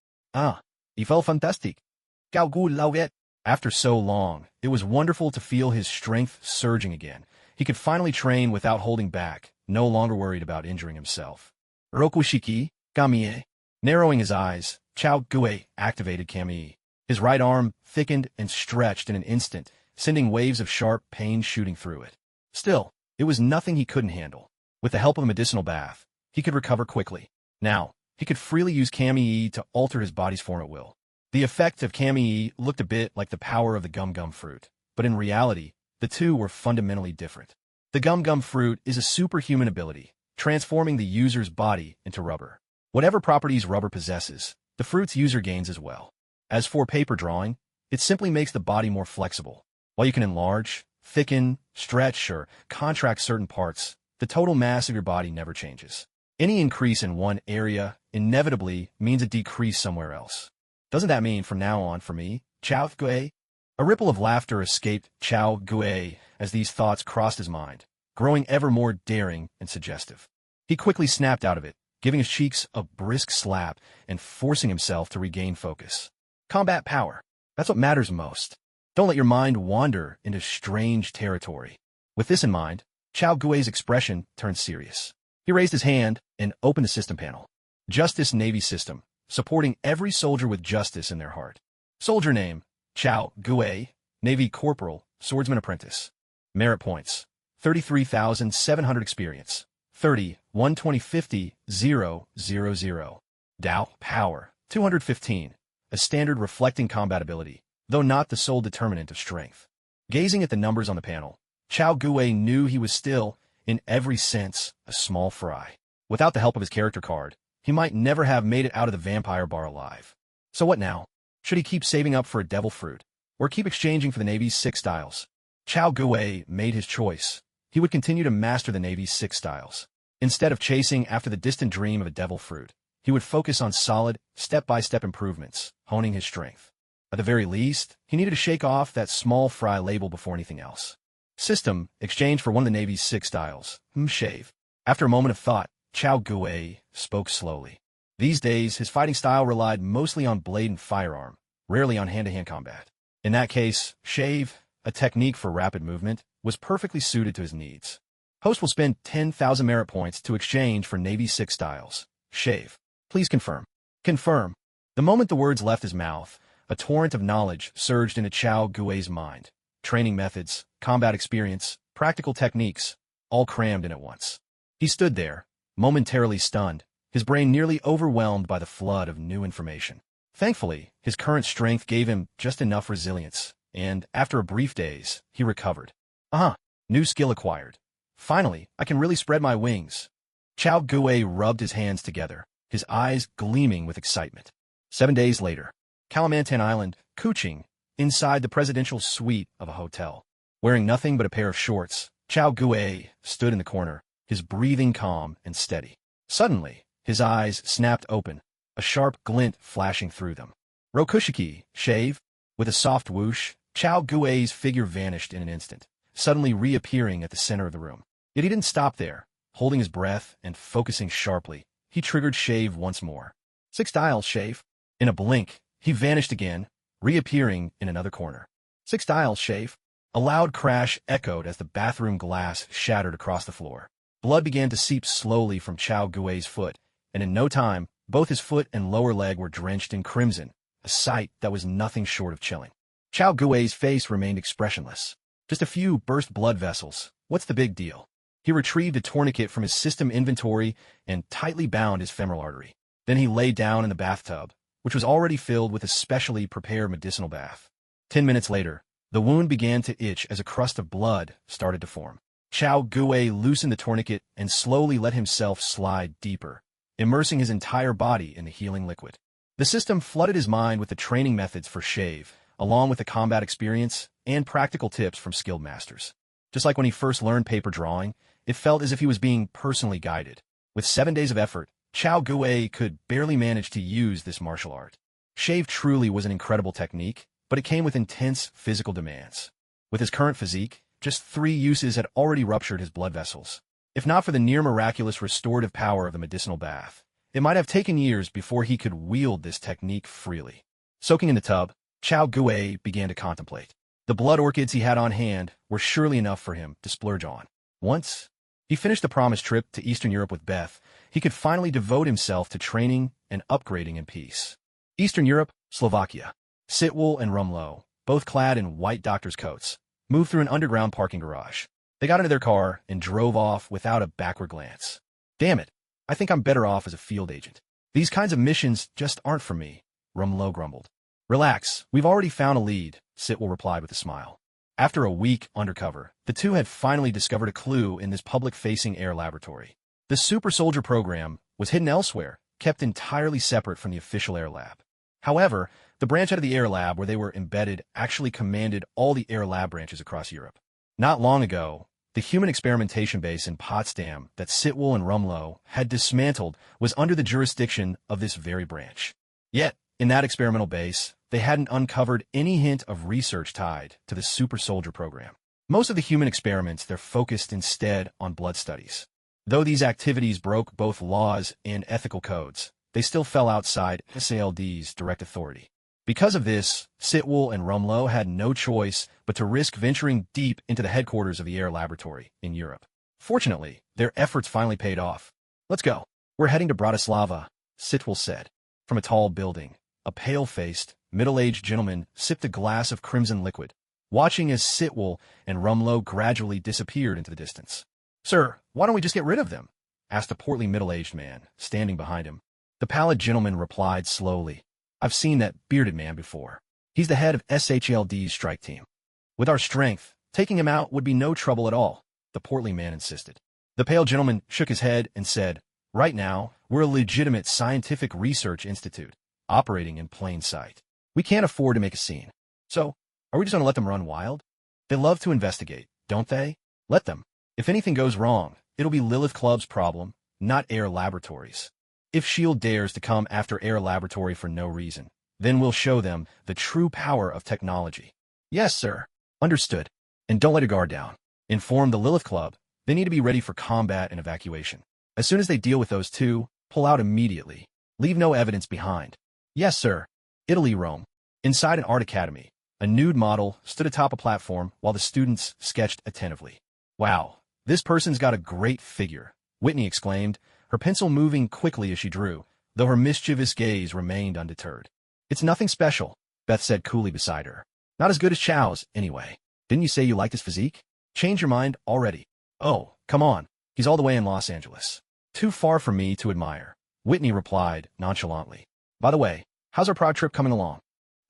S1: He felt fantastic. Chao Gui loved it. After so long, it was wonderful to feel his strength surging again. He could finally train without holding back, no longer worried about injuring himself. Rokushiki, Gamie. Narrowing his eyes, Chao Gui activated Kami. His right arm thickened and stretched in an instant, sending waves of sharp pain shooting through it. Still, it was nothing he couldn't handle. With the help of a medicinal bath, he could recover quickly. Now, he could freely use Kami to alter his body's form at will. The effect of Kami looked a bit like the power of the gum-gum fruit, but in reality, the two were fundamentally different. The gum-gum fruit is a superhuman ability, transforming the user's body into rubber. Whatever properties rubber possesses, the fruit's user gains as well. As for paper drawing, it simply makes the body more flexible. While you can enlarge, thicken, stretch, or contract certain parts, the total mass of your body never changes. Any increase in one area inevitably means a decrease somewhere else. Doesn't that mean from now on for me, Chao Gui? A ripple of laughter escaped Chao Gui as these thoughts crossed his mind, growing ever more daring and suggestive. He quickly snapped out of it, giving his cheeks a brisk slap and forcing himself to regain focus. Combat power. That's what matters most. Don't let your mind wander into strange territory. With this in mind, Chao Gui's expression turned serious. He raised his hand and opened the system panel. Justice Navy System, supporting every soldier with justice in their heart. Soldier name, Chao Gui, Navy Corporal, Swordsman Apprentice. Merit points, 33,700 experience, 30, 120, 50, 0, 0, 0. Dao, Power, 215, a standard reflecting combat ability, though not the sole determinant of strength. Gazing at the numbers on the panel, Chao Gui knew he was still, in every sense, a small fry. Without the help of his character card, he might never have made it out of the vampire bar alive. So what now? Should he keep saving up for a devil fruit, or keep exchanging for the Navy's 6 styles? Chao Gui made his choice. He would continue to master the Navy's 6 styles. Instead of chasing after the distant dream of a devil fruit, he would focus on solid, step-by-step improvements, honing his strength. At the very least, he needed to shake off that small fry label before anything else. System, exchange for one of the Navy's 6 styles. Shave. After a moment of thought, Chao Gui spoke slowly. These days, his fighting style relied mostly on blade and firearm, rarely on hand-to-hand combat. In that case, shave, a technique for rapid movement, was perfectly suited to his needs. Host will spend 10,000 merit points to exchange for Navy 6 styles. Shave. Please confirm. Confirm. The moment the words left his mouth, a torrent of knowledge surged into Chao Gui's mind. Training methods, combat experience, practical techniques, all crammed in at once. He stood there, momentarily stunned, his brain nearly overwhelmed by the flood of new information. Thankfully, his current strength gave him just enough resilience, and after a brief daze, he recovered. New skill acquired. Finally, I can really spread my wings. Chao Gui rubbed his hands together, his eyes gleaming with excitement. 7 days later, Kalimantan Island, Kuching, inside the presidential suite of a hotel. Wearing nothing but a pair of shorts, Chao Gui stood in the corner, his breathing calm and steady. Suddenly, his eyes snapped open, a sharp glint flashing through them. Rokushiki, shave. With a soft whoosh, Chao Gui's figure vanished in an instant, suddenly reappearing at the center of the room. Yet he didn't stop there. Holding his breath and focusing sharply, he triggered shave once more. 6 styles, shave. In a blink, he vanished again, reappearing in another corner. 6 styles, shave. A loud crash echoed as the bathroom glass shattered across the floor. Blood began to seep slowly from Chao Gui's foot, and in no time, both his foot and lower leg were drenched in crimson, a sight that was nothing short of chilling. Chao Gui's face remained expressionless. Just a few burst blood vessels. What's the big deal? He retrieved a tourniquet from his system inventory and tightly bound his femoral artery. Then he lay down in the bathtub, which was already filled with a specially prepared medicinal bath. 10 minutes later, the wound began to itch as a crust of blood started to form. Chao Gui loosened the tourniquet and slowly let himself slide deeper, immersing his entire body in the healing liquid. The system flooded his mind with the training methods for shave, along with the combat experience and practical tips from skilled masters. Just like when he first learned paper drawing, it felt as if he was being personally guided. With 7 days of effort, Chao Gui could barely manage to use this martial art. Shave truly was an incredible technique, but it came with intense physical demands. With his current physique, just 3 uses had already ruptured his blood vessels. If not for the near-miraculous restorative power of the medicinal bath, it might have taken years before he could wield this technique freely. Soaking in the tub, Chao Gui began to contemplate. The blood orchids he had on hand were surely enough for him to splurge on. Once he finished the promised trip to Eastern Europe with Beth, he could finally devote himself to training and upgrading in peace. Eastern Europe, Slovakia. Sitwell and Rumlow, both clad in white doctor's coats, moved through an underground parking garage. They got into their car and drove off without a backward glance. Damn it, I think I'm better off as a field agent. These kinds of missions just aren't for me, Rumlow grumbled. Relax, we've already found a lead, Sitwell replied with a smile. After a week undercover, the two had finally discovered a clue in this public-facing air laboratory. The Super Soldier program was hidden elsewhere, kept entirely separate from the official air lab. However, the branch out of the air lab where they were embedded actually commanded all the air lab branches across Europe. Not long ago, the human experimentation base in Potsdam that Sitwell and Rumlow had dismantled was under the jurisdiction of this very branch. Yet, in that experimental base, they hadn't uncovered any hint of research tied to the Super Soldier program. Most of the human experiments there focused instead on blood studies. Though these activities broke both laws and ethical codes, they still fell outside SALD's direct authority. Because of this, Sitwell and Rumlow had no choice but to risk venturing deep into the headquarters of the Air Laboratory in Europe. Fortunately, their efforts finally paid off. "Let's go. We're heading to Bratislava," Sitwell said. From a tall building, a pale-faced, middle-aged gentleman sipped a glass of crimson liquid, watching as Sitwell and Rumlow gradually disappeared into the distance. "Sir, why don't we just get rid of them?" asked a portly middle-aged man, standing behind him. The pallid gentleman replied slowly, "I've seen that bearded man before. He's the head of SHLD's strike team. With our strength, taking him out would be no trouble at all," the portly man insisted. The pale gentleman shook his head and said, "Right now, we're a legitimate scientific research institute, operating in plain sight. We can't afford to make a scene. So, are we just going to let them run wild? They love to investigate, don't they? Let them. If anything goes wrong, it'll be Lilith Club's problem, not Air Laboratories. If S.H.I.E.L.D. dares to come after Air Laboratory for no reason, then we'll show them the true power of technology." "Yes, sir. Understood. And don't let your guard down. Inform the Lilith Club. They need to be ready for combat and evacuation. As soon as they deal with those two, pull out immediately. Leave no evidence behind." "Yes, sir." Italy, Rome. Inside an art academy, a nude model stood atop a platform while the students sketched attentively. "Wow, this person's got a great figure," Whitney exclaimed, her pencil moving quickly as she drew, though her mischievous gaze remained undeterred. "It's nothing special," Beth said coolly beside her. "Not as good as Chow's, anyway. Didn't you say you liked his physique? Change your mind already." "Oh, come on. He's all the way in Los Angeles. Too far for me to admire," Whitney replied nonchalantly. "By the way, how's our prod trip coming along?"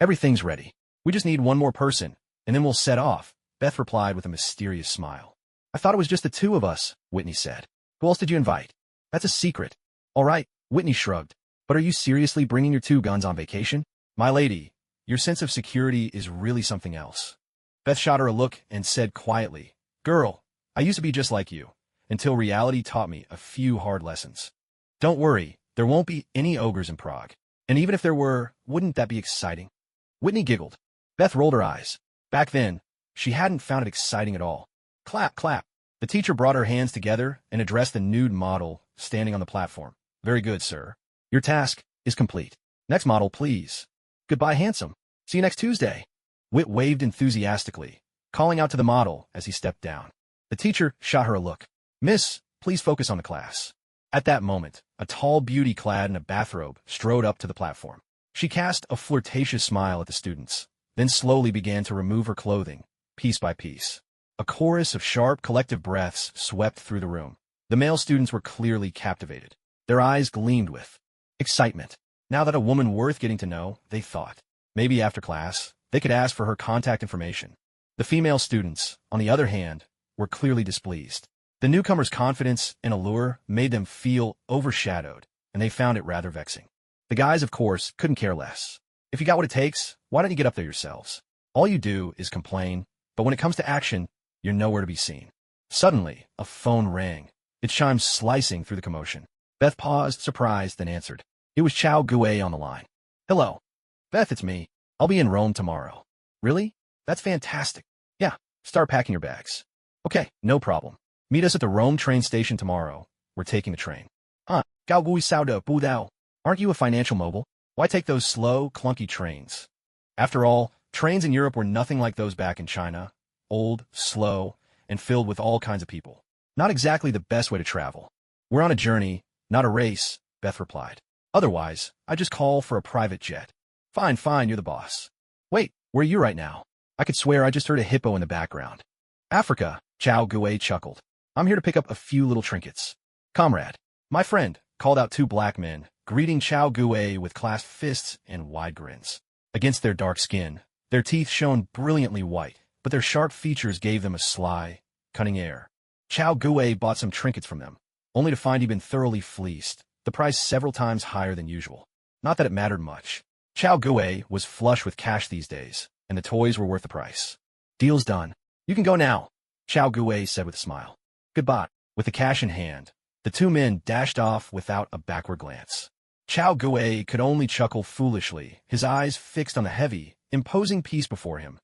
S1: "Everything's ready. We just need one more person, and then we'll set off," Beth replied with a mysterious smile. "I thought it was just the two of us," Whitney said. "Who else did you invite?" "That's a secret." "All right," Whitney shrugged. "But are you seriously bringing your two guns on vacation?" "My lady, your sense of security is really something else." Beth shot her a look and said quietly, "Girl, I used to be just like you, until reality taught me a few hard lessons. Don't worry, there won't be any ogres in Prague. And even if there were, wouldn't that be exciting?" Whitney giggled. Beth rolled her eyes. Back then, she hadn't found it exciting at all. Clap, clap. The teacher brought her hands together and addressed the nude model standing on the platform. "Very good, sir. Your task is complete. Next model, please. Goodbye, handsome. See you next Tuesday." Whit waved enthusiastically, calling out to the model as he stepped down. The teacher shot her a look. "Miss, please focus on the class." At that moment, a tall beauty clad in a bathrobe strode up to the platform. She cast a flirtatious smile at the students, then slowly began to remove her clothing, piece by piece. A chorus of sharp, collective breaths swept through the room. The male students were clearly captivated. Their eyes gleamed with excitement. Now that a woman worth getting to know, they thought. Maybe after class, they could ask for her contact information. The female students, on the other hand, were clearly displeased. The newcomer's confidence and allure made them feel overshadowed, and they found it rather vexing. The guys, of course, couldn't care less. If you got what it takes, why don't you get up there yourselves? All you do is complain, but when it comes to action, you're nowhere to be seen. Suddenly, a phone rang, its chimes slicing through the commotion. Beth paused, surprised, then answered. It was Chow Gue on the line. "Hello. Beth, it's me. I'll be in Rome tomorrow." "Really? That's fantastic. Yeah, start packing your bags." "Okay, no problem. Meet us at the Rome train station tomorrow. We're taking the train." Gao Gui Sao De Bu Dao. Aren't you a financial mogul? Why take those slow, clunky trains? After all, trains in Europe were nothing like those back in China. Old, slow, and filled with all kinds of people. Not exactly the best way to travel. "We're on a journey, not a race," Beth replied. "Otherwise, I just call for a private jet." Fine, you're the boss." "Wait, where are you right now? I could swear I just heard a hippo in the background." "Africa," Chow Gue chuckled. "I'm here to pick up a few little trinkets." "Comrade, my friend," called out two black men, greeting Chow Gue with clasped fists and wide grins. Against their dark skin, their teeth shone brilliantly white, but their sharp features gave them a sly, cunning air. Chow Gue bought some trinkets from them, only to find he'd been thoroughly fleeced, the price several times higher than usual. Not that it mattered much. Chow Gue was flush with cash these days, and the toys were worth the price. "Deal's done. You can go now," Chow Gue said with a smile. "Goodbye." With the cash in hand, the two men dashed off without a backward glance. Chow Gue could only chuckle foolishly, his eyes fixed on the heavy, imposing piece before him.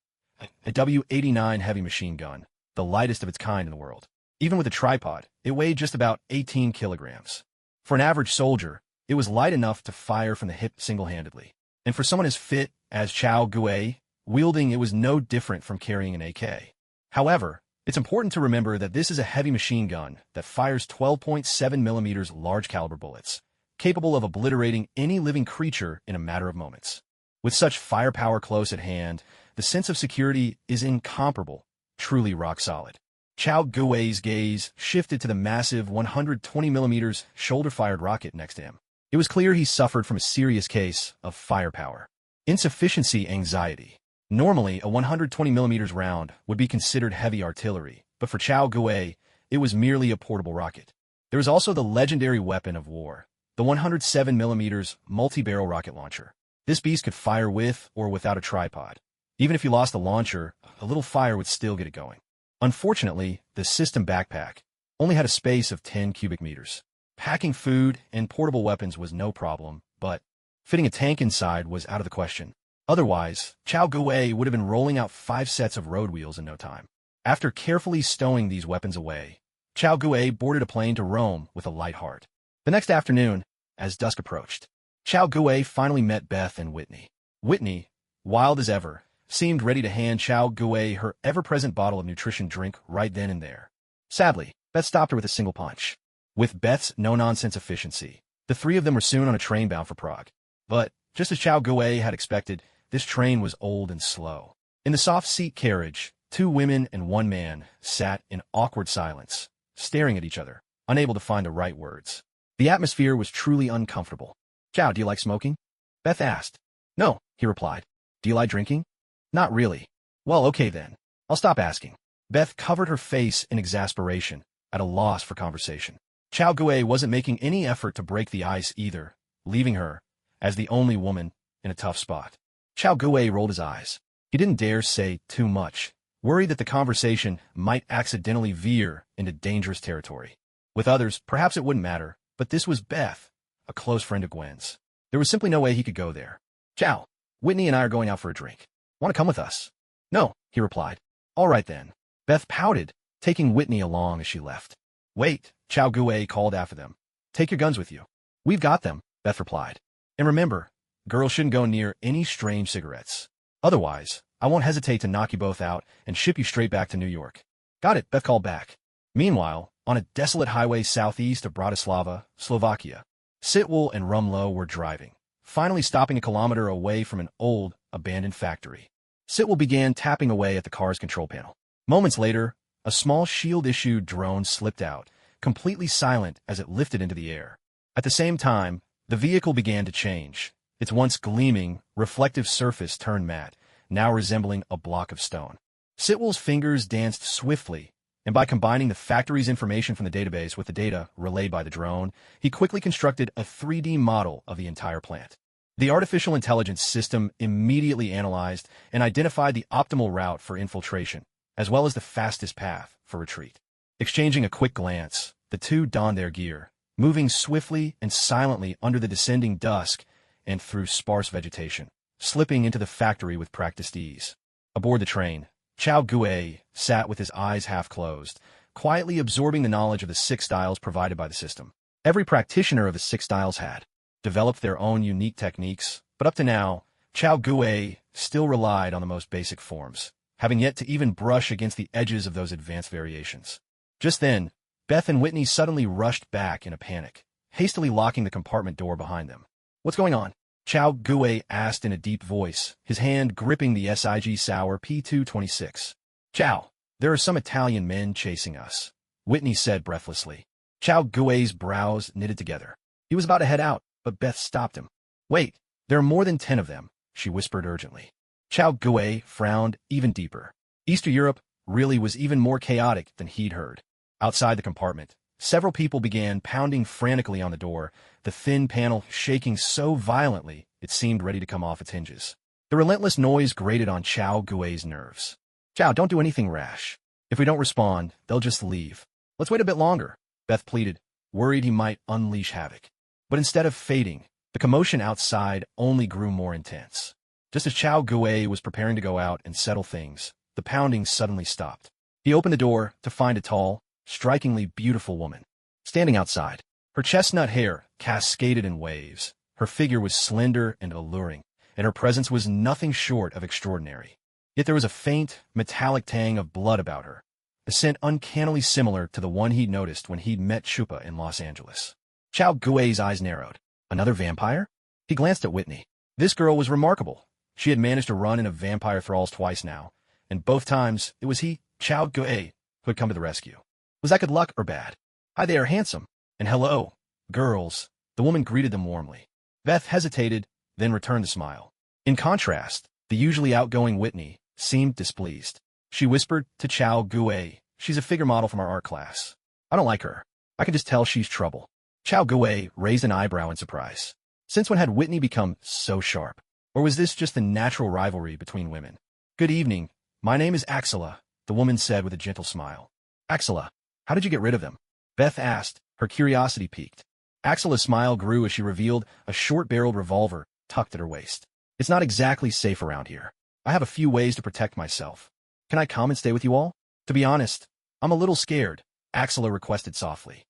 S1: A W-89 heavy machine gun, the lightest of its kind in the world. Even with a tripod, it weighed just about 18 kilograms. For an average soldier, it was light enough to fire from the hip single-handedly. And for someone as fit, as Chao Gui, wielding it was no different from carrying an AK. However, it's important to remember that this is a heavy machine gun that fires 12.7mm large-caliber bullets, capable of obliterating any living creature in a matter of moments. With such firepower close at hand, the sense of security is incomparable, truly rock solid. Chao Gui's gaze shifted to the massive 120mm shoulder-fired rocket next to him. It was clear he suffered from a serious case of firepower insufficiency anxiety. Normally, a 120mm round would be considered heavy artillery, but for Chao Gui, it was merely a portable rocket. There was also the legendary weapon of war, the 107mm multi-barrel rocket launcher. This beast could fire with or without a tripod. Even if you lost the launcher, a little fire would still get it going. Unfortunately, the system backpack only had a space of 10 cubic meters. Packing food and portable weapons was no problem, but fitting a tank inside was out of the question. Otherwise, Chao Gui would have been rolling out 5 sets of road wheels in no time. After carefully stowing these weapons away, Chao Gui boarded a plane to Rome with a light heart. The next afternoon, as dusk approached, Chao Gui finally met Beth and Whitney. Whitney, wild as ever, seemed ready to hand Chao Gui her ever-present bottle of nutrition drink right then and there. Sadly, Beth stopped her with a single punch. With Beth's no-nonsense efficiency, the three of them were soon on a train bound for Prague. But, just as Chao Gui had expected, this train was old and slow. In the soft-seat carriage, 2 women and 1 man sat in awkward silence, staring at each other, unable to find the right words. The atmosphere was truly uncomfortable. "Chao, do you like smoking?" Beth asked. "No," he replied. "Do you like drinking?" "Not really." "Well, okay then. I'll stop asking." Beth covered her face in exasperation, at a loss for conversation. Chao Gui wasn't making any effort to break the ice either, leaving her, as the only woman, in a tough spot. Chao Gui rolled his eyes. He didn't dare say too much, worried that the conversation might accidentally veer into dangerous territory. With others, perhaps it wouldn't matter, but this was Beth, a close friend of Gwen's. There was simply no way he could go there. "Chao, Whitney and I are going out for a drink. Want to come with us?" "No," he replied. "All right then." Beth pouted, taking Whitney along as she left. "Wait," Chao Gui called after them. "Take your guns with you." "We've got them," Beth replied. "And remember, girls shouldn't go near any strange cigarettes. Otherwise, I won't hesitate to knock you both out and ship you straight back to New York." "Got it," Beth called back. Meanwhile, on a desolate highway southeast of Bratislava, Slovakia, Sitwell and Rumlow were driving, finally stopping a kilometer away from an old, abandoned factory. Sitwell began tapping away at the car's control panel. Moments later, a small shield-issued drone slipped out, completely silent as it lifted into the air. At the same time, the vehicle began to change. Its once gleaming, reflective surface turned matte, now resembling a block of stone. Sitwell's fingers danced swiftly, and by combining the factory's information from the database with the data relayed by the drone, he quickly constructed a 3D model of the entire plant. The artificial intelligence system immediately analyzed and identified the optimal route for infiltration, as well as the fastest path for retreat. Exchanging a quick glance, the two donned their gear, moving swiftly and silently under the descending dusk and through sparse vegetation, slipping into the factory with practiced ease. Aboard the train, Chao Gui sat with his eyes half closed, quietly absorbing the knowledge of the 6 styles provided by the system. Every practitioner of the 6 styles had developed their own unique techniques, but up to now, Chao Gui still relied on the most basic forms, having yet to even brush against the edges of those advanced variations. Just then, Beth and Whitney suddenly rushed back in a panic, hastily locking the compartment door behind them. "What's going on?" Chao Gui asked in a deep voice, his hand gripping the SIG Sauer P226. "Chao, there are some Italian men chasing us," Whitney said breathlessly. Chao Gui's brows knitted together. He was about to head out, but Beth stopped him. "Wait, there are more than 10 of them," she whispered urgently. Chao Gui frowned even deeper. Eastern Europe really was even more chaotic than he'd heard. Outside the compartment, several people began pounding frantically on the door, the thin panel shaking so violently it seemed ready to come off its hinges. The relentless noise grated on Chao Gui's nerves. "Chao, don't do anything rash. If we don't respond, they'll just leave. Let's wait a bit longer," Beth pleaded, worried he might unleash havoc. But instead of fading, the commotion outside only grew more intense. Just as Chao Gui was preparing to go out and settle things, the pounding suddenly stopped. He opened the door to find a tall, strikingly beautiful woman standing outside. Her chestnut hair cascaded in waves. Her figure was slender and alluring, and her presence was nothing short of extraordinary. Yet there was a faint, metallic tang of blood about her, a scent uncannily similar to the one he'd noticed when he'd met Chupa in Los Angeles. Chao Gui's eyes narrowed. Another vampire? He glanced at Whitney. This girl was remarkable. She had managed to run into vampire thralls twice now, and both times it was he, Chao Gui, who had come to the rescue. Was that good luck or bad? Hi there, handsome. And hello, girls. The woman greeted them warmly. Beth hesitated, then returned the smile. In contrast, the usually outgoing Whitney seemed displeased. She whispered to Chao Gui, "She's a figure model from our art class. I don't like her. I can just tell she's trouble." Chao Gui raised an eyebrow in surprise. Since when had Whitney become so sharp? Or was this just the natural rivalry between women? "Good evening. My name is Axela," the woman said with a gentle smile. "Axela, how did you get rid of them?" Beth asked, her curiosity piqued. Axela's smile grew as she revealed a short-barreled revolver tucked at her waist. "It's not exactly safe around here. I have a few ways to protect myself. Can I come and stay with you all?" "To be honest, I'm a little scared," Axela requested softly.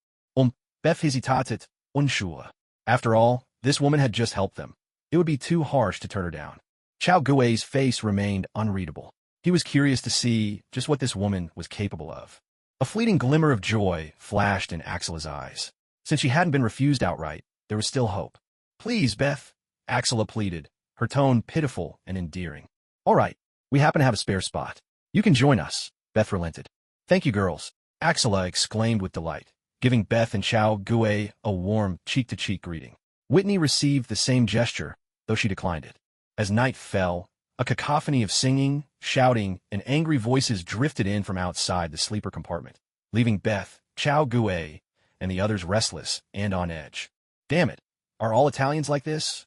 S1: Beth hesitated, unsure. After all, this woman had just helped them. It would be too harsh to turn her down. Chao Gui's face remained unreadable. He was curious to see just what this woman was capable of. A fleeting glimmer of joy flashed in Axela's eyes. Since she hadn't been refused outright, there was still hope. "Please, Beth," Axela pleaded, her tone pitiful and endearing. "All right, we happen to have a spare spot. You can join us," Beth relented. "Thank you, girls," Axela exclaimed with delight, giving Beth and Chao Gui a warm cheek-to-cheek greeting. Whitney received the same gesture, though she declined it. As night fell, a cacophony of singing, shouting, and angry voices drifted in from outside the sleeper compartment, leaving Beth, Chao Gui, and the others restless and on edge. "Damn it, are all Italians like this?"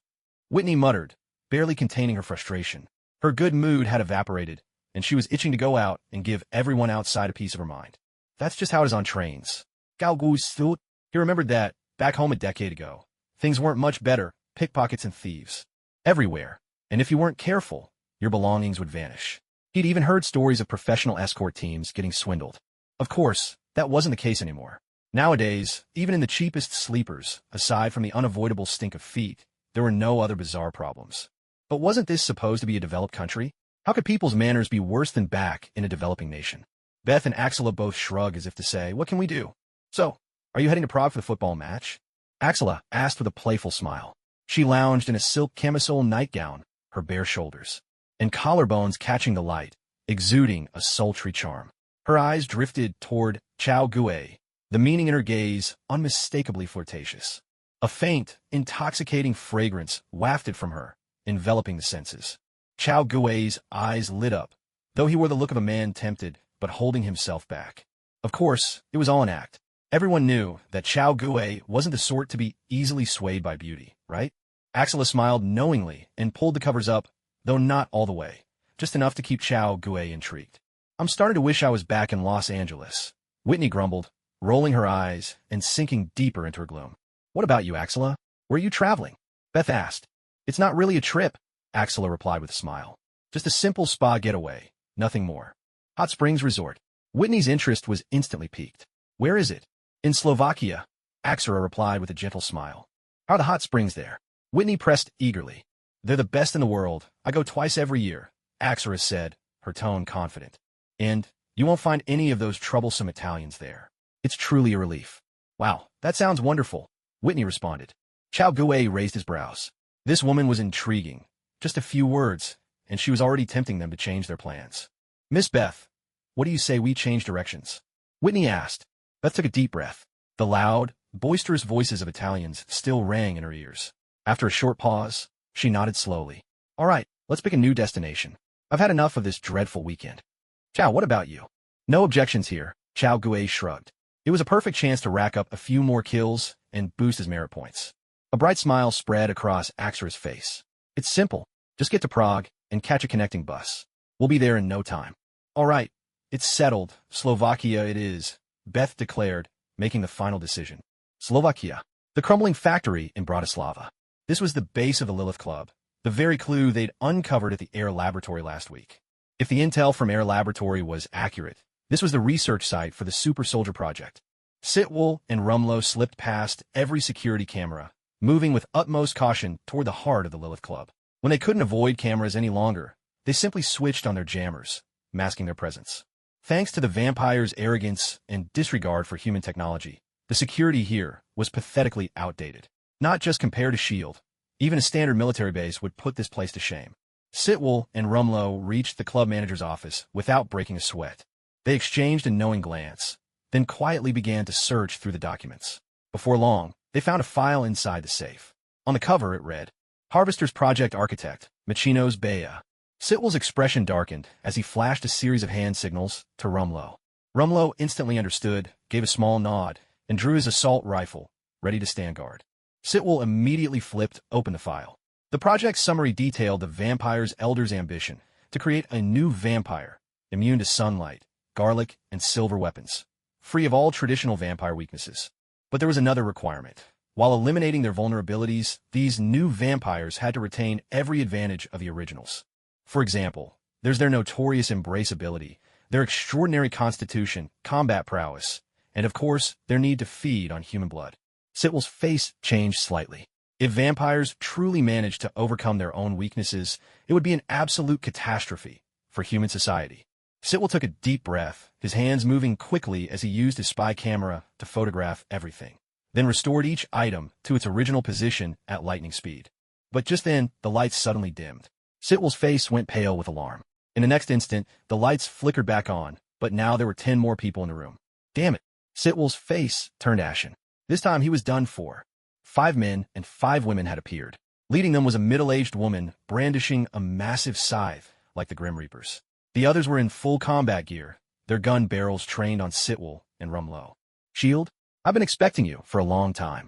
S1: Whitney muttered, barely containing her frustration. Her good mood had evaporated, and she was itching to go out and give everyone outside a piece of her mind. That's just how it is on trains. He remembered that, back home a decade ago, things weren't much better, pickpockets and thieves. Everywhere, and if you weren't careful, your belongings would vanish. He'd even heard stories of professional escort teams getting swindled. Of course, that wasn't the case anymore. Nowadays, even in the cheapest sleepers, aside from the unavoidable stink of feet, there were no other bizarre problems. But wasn't this supposed to be a developed country? How could people's manners be worse than back in a developing nation? Beth and Axela both shrugged as if to say, "What can we do?" "So, are you heading to Prague for the football match?" Axela asked with a playful smile. She lounged in a silk camisole nightgown, her bare shoulders and collarbones catching the light, exuding a sultry charm. Her eyes drifted toward Chao Gui, the meaning in her gaze unmistakably flirtatious. A faint, intoxicating fragrance wafted from her, enveloping the senses. Chao Gui's eyes lit up, though he wore the look of a man tempted but holding himself back. Of course, it was all an act. Everyone knew that Chao Gui wasn't the sort to be easily swayed by beauty, right? Axela smiled knowingly and pulled the covers up, though not all the way, just enough to keep Chao Gui intrigued. "I'm starting to wish I was back in Los Angeles," Whitney grumbled, rolling her eyes and sinking deeper into her gloom. "What about you, Axela? Where are you traveling?" Beth asked. "It's not really a trip," Axela replied with a smile. "Just a simple spa getaway, nothing more." "Hot Springs Resort." Whitney's interest was instantly piqued. "Where is it?" "In Slovakia," Axela replied with a gentle smile. "How are the hot springs there?" Whitney pressed eagerly. "They're the best in the world. I go twice every year," Axela said, her tone confident. "And you won't find any of those troublesome Italians there. It's truly a relief." "Wow, that sounds wonderful," Whitney responded. Chao Gui raised his brows. This woman was intriguing. Just a few words, and she was already tempting them to change their plans. "Miss Beth, what do you say we change directions?" Whitney asked. Beth took a deep breath. The loud, boisterous voices of Italians still rang in her ears. After a short pause, she nodded slowly. "All right, let's pick a new destination. I've had enough of this dreadful weekend." "Chao, what about you?" "No objections here," Chao Gui shrugged. It was a perfect chance to rack up a few more kills and boost his merit points. A bright smile spread across Axela's face. "It's simple. Just get to Prague and catch a connecting bus. We'll be there in no time." "All right, it's settled. Slovakia it is," Beth declared, making the final decision. Slovakia, the crumbling factory in Bratislava. This was the base of the Lilith Club, the very clue they'd uncovered at the Air Laboratory last week. If the intel from Air Laboratory was accurate, this was the research site for the Super Soldier Project. Sitwell and Rumlow slipped past every security camera, moving with utmost caution toward the heart of the Lilith Club. When they couldn't avoid cameras any longer, they simply switched on their jammers, masking their presence. Thanks to the vampire's arrogance and disregard for human technology, the security here was pathetically outdated. Not just compared to S.H.I.E.L.D., even a standard military base would put this place to shame. Sitwell and Rumlow reached the club manager's office without breaking a sweat. They exchanged a knowing glance, then quietly began to search through the documents. Before long, they found a file inside the safe. On the cover, it read, Harvester's Project Architect, Machino's Bea. Sitwell's expression darkened as he flashed a series of hand signals to Rumlow. Rumlow instantly understood, gave a small nod, and drew his assault rifle, ready to stand guard. Sitwell immediately flipped open the file. The project's summary detailed the vampire's elder's ambition to create a new vampire, immune to sunlight, garlic, and silver weapons, free of all traditional vampire weaknesses. But there was another requirement. While eliminating their vulnerabilities, these new vampires had to retain every advantage of the originals. For example, there's their notorious embrace ability, their extraordinary constitution, combat prowess, and of course, their need to feed on human blood. Sitwell's face changed slightly. If vampires truly managed to overcome their own weaknesses, it would be an absolute catastrophe for human society. Sitwell took a deep breath, his hands moving quickly as he used his spy camera to photograph everything, then restored each item to its original position at lightning speed. But just then, the lights suddenly dimmed. Sitwell's face went pale with alarm. In the next instant, the lights flickered back on, but now there were 10 more people in the room. Damn it! Sitwell's face turned ashen. This time he was done for. 5 men and 5 women had appeared. Leading them was a middle-aged woman brandishing a massive scythe like the Grim Reapers. The others were in full combat gear, their gun barrels trained on Sitwell and Rumlow. Shield, I've been expecting you for a long time.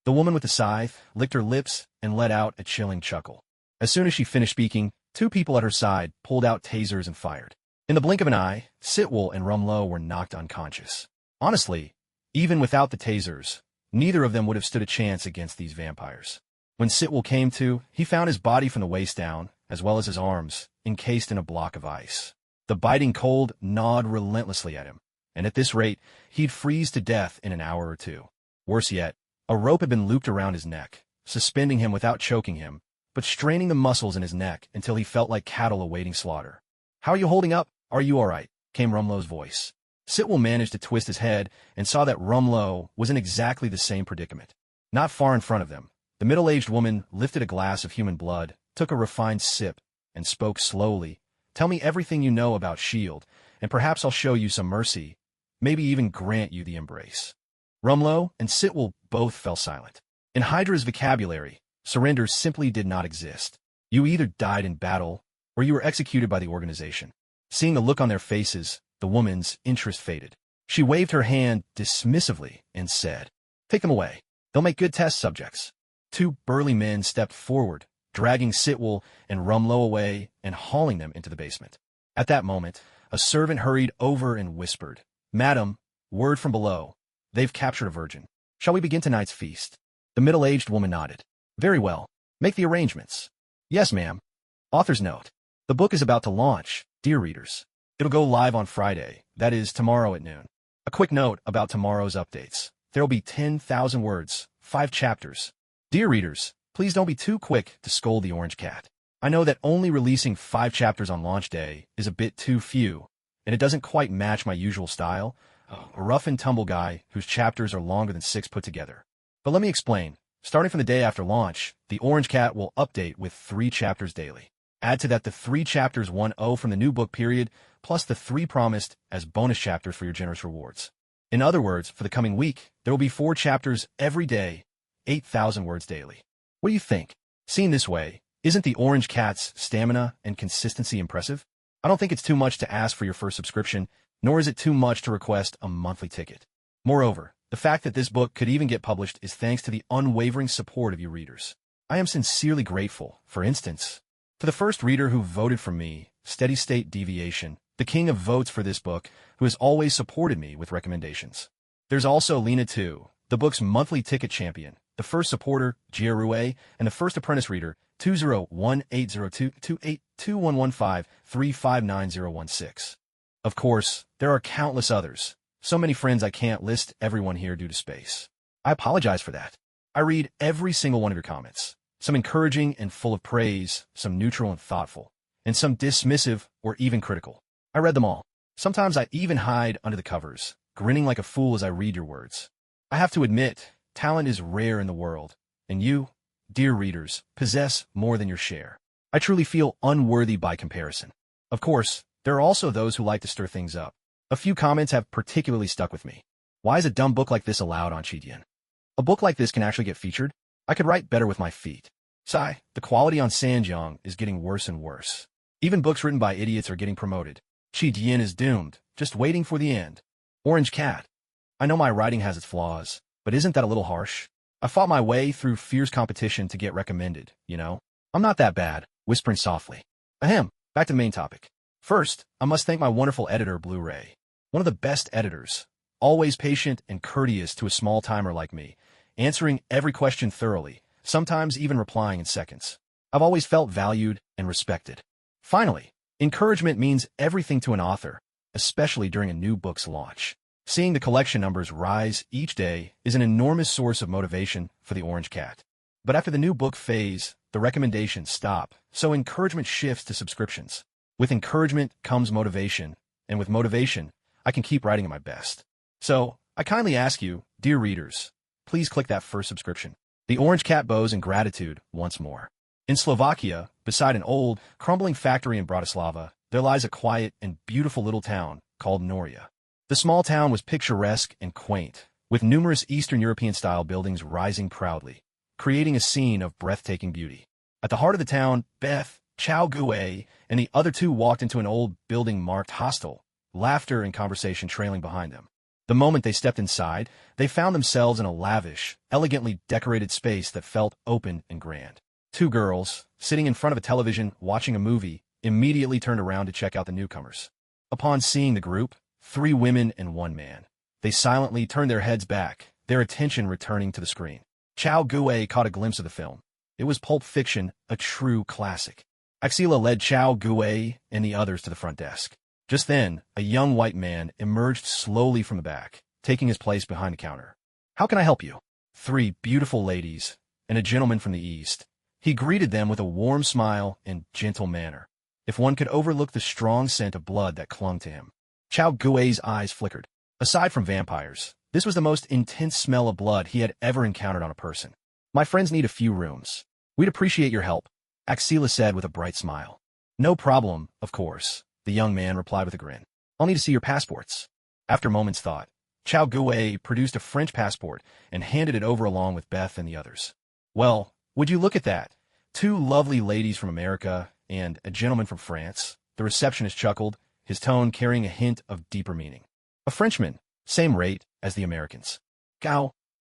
S1: The woman with the scythe licked her lips and let out a chilling chuckle. As soon as she finished speaking, 2 people at her side pulled out tasers and fired. In the blink of an eye, Sitwell and Rumlow were knocked unconscious. Honestly, even without the tasers, neither of them would have stood a chance against these vampires. When Sitwell came to, he found his body from the waist down, as well as his arms, encased in a block of ice. The biting cold gnawed relentlessly at him, and at this rate, he'd freeze to death in an hour or 2. Worse yet, a rope had been looped around his neck, suspending him without choking him, but straining the muscles in his neck until he felt like cattle awaiting slaughter. How are you holding up? Are you all right? Came Rumlow's voice. Sitwell managed to twist his head and saw that Rumlow was in exactly the same predicament. Not far in front of them, the middle-aged woman lifted a glass of human blood, took a refined sip, and spoke slowly. Tell me everything you know about S.H.I.E.L.D., and perhaps I'll show you some mercy, maybe even grant you the embrace. Rumlow and Sitwell both fell silent. In Hydra's vocabulary, surrender simply did not exist. You either died in battle, or you were executed by the organization. Seeing the look on their faces, the woman's interest faded. She waved her hand dismissively and said, Take them away. They'll make good test subjects. 2 burly men stepped forward, dragging Sitwell and Rumlow away and hauling them into the basement. At that moment, a servant hurried over and whispered, Madam, word from below. They've captured a virgin. Shall we begin tonight's feast? The middle-aged woman nodded. Very well. Make the arrangements. Yes, ma'am. Author's note. The book is about to launch, dear readers. It'll go live on Friday, that is, tomorrow at noon. A quick note about tomorrow's updates. There'll be 10,000 words, 5 chapters. Dear readers, please don't be too quick to scold the Orange Cat. I know that only releasing 5 chapters on launch day is a bit too few, and it doesn't quite match my usual style, a rough-and-tumble guy whose chapters are longer than 6 put together. But let me explain. Starting from the day after launch, the Orange Cat will update with 3 chapters daily. Add to that the 3 chapters 1.0 from the new book period, plus the 3 promised as bonus chapters for your generous rewards. In other words, for the coming week, there will be 4 chapters every day, 8,000 words daily. What do you think? Seen this way, isn't the Orange Cat's stamina and consistency impressive? I don't think it's too much to ask for your first subscription, nor is it too much to request a monthly ticket. Moreover, the fact that this book could even get published is thanks to the unwavering support of you readers. I am sincerely grateful, for instance, to the first reader who voted for me, Steady State Deviation, the king of votes for this book, who has always supported me with recommendations. There's also Lena 2, the book's monthly ticket champion, the first supporter, Jia Rue, and the first apprentice reader, 2018022822115359016. Of course, there are countless others. So many friends I can't list everyone here due to space. I apologize for that. I read every single one of your comments. Some encouraging and full of praise, some neutral and thoughtful, and some dismissive or even critical. I read them all. Sometimes I even hide under the covers, grinning like a fool as I read your words. I have to admit, talent is rare in the world, and you, dear readers, possess more than your share. I truly feel unworthy by comparison. Of course, there are also those who like to stir things up. A few comments have particularly stuck with me. Why is a dumb book like this allowed on Chidian? A book like this can actually get featured? I could write better with my feet. Sigh, the quality on Sanjiang is getting worse and worse. Even books written by idiots are getting promoted. Chidian is doomed, just waiting for the end. Orange Cat. I know my writing has its flaws, but isn't that a little harsh? I fought my way through fierce competition to get recommended, you know? I'm not that bad, whispering softly. Ahem, back to the main topic. First, I must thank my wonderful editor, Blu-ray. One of the best editors. Always patient and courteous to a small-timer like me, answering every question thoroughly, sometimes even replying in seconds. I've always felt valued and respected. Finally, encouragement means everything to an author, especially during a new book's launch. Seeing the collection numbers rise each day is an enormous source of motivation for the Orange Cat. But after the new book phase, the recommendations stop, so encouragement shifts to subscriptions. With encouragement comes motivation, and with motivation, I can keep writing at my best. So, I kindly ask you, dear readers, please click that first subscription. The Orange Cat bows in gratitude once more. In Slovakia, beside an old, crumbling factory in Bratislava, there lies a quiet and beautiful little town called Noria. The small town was picturesque and quaint, with numerous Eastern European-style buildings rising proudly, creating a scene of breathtaking beauty. At the heart of the town, Beth, Chow Gue, and the other two walked into an old building marked hostel, laughter and conversation trailing behind them. The moment they stepped inside, they found themselves in a lavish, elegantly decorated space that felt open and grand. Two girls, sitting in front of a television watching a movie, immediately turned around to check out the newcomers. Upon seeing the group, 3 women and 1 man, they silently turned their heads back, their attention returning to the screen. Chow Gue caught a glimpse of the film. It was Pulp Fiction, a true classic. Axela led Chow Gue and the others to the front desk. Just then, a young white man emerged slowly from the back, taking his place behind the counter. How can I help you? 3 beautiful ladies and a gentleman from the east. He greeted them with a warm smile and gentle manner, if one could overlook the strong scent of blood that clung to him. Chow Gue's eyes flickered. Aside from vampires, this was the most intense smell of blood he had ever encountered on a person. My friends need a few rooms. We'd appreciate your help, Axela said with a bright smile. No problem, of course, the young man replied with a grin. I'll need to see your passports. After a moment's thought, Chow Gue produced a French passport and handed it over along with Beth and the others. Well, would you look at that? 2 lovely ladies from America and a gentleman from France, the receptionist chuckled, his tone carrying a hint of deeper meaning. A Frenchman, same rate as the Americans. Gao?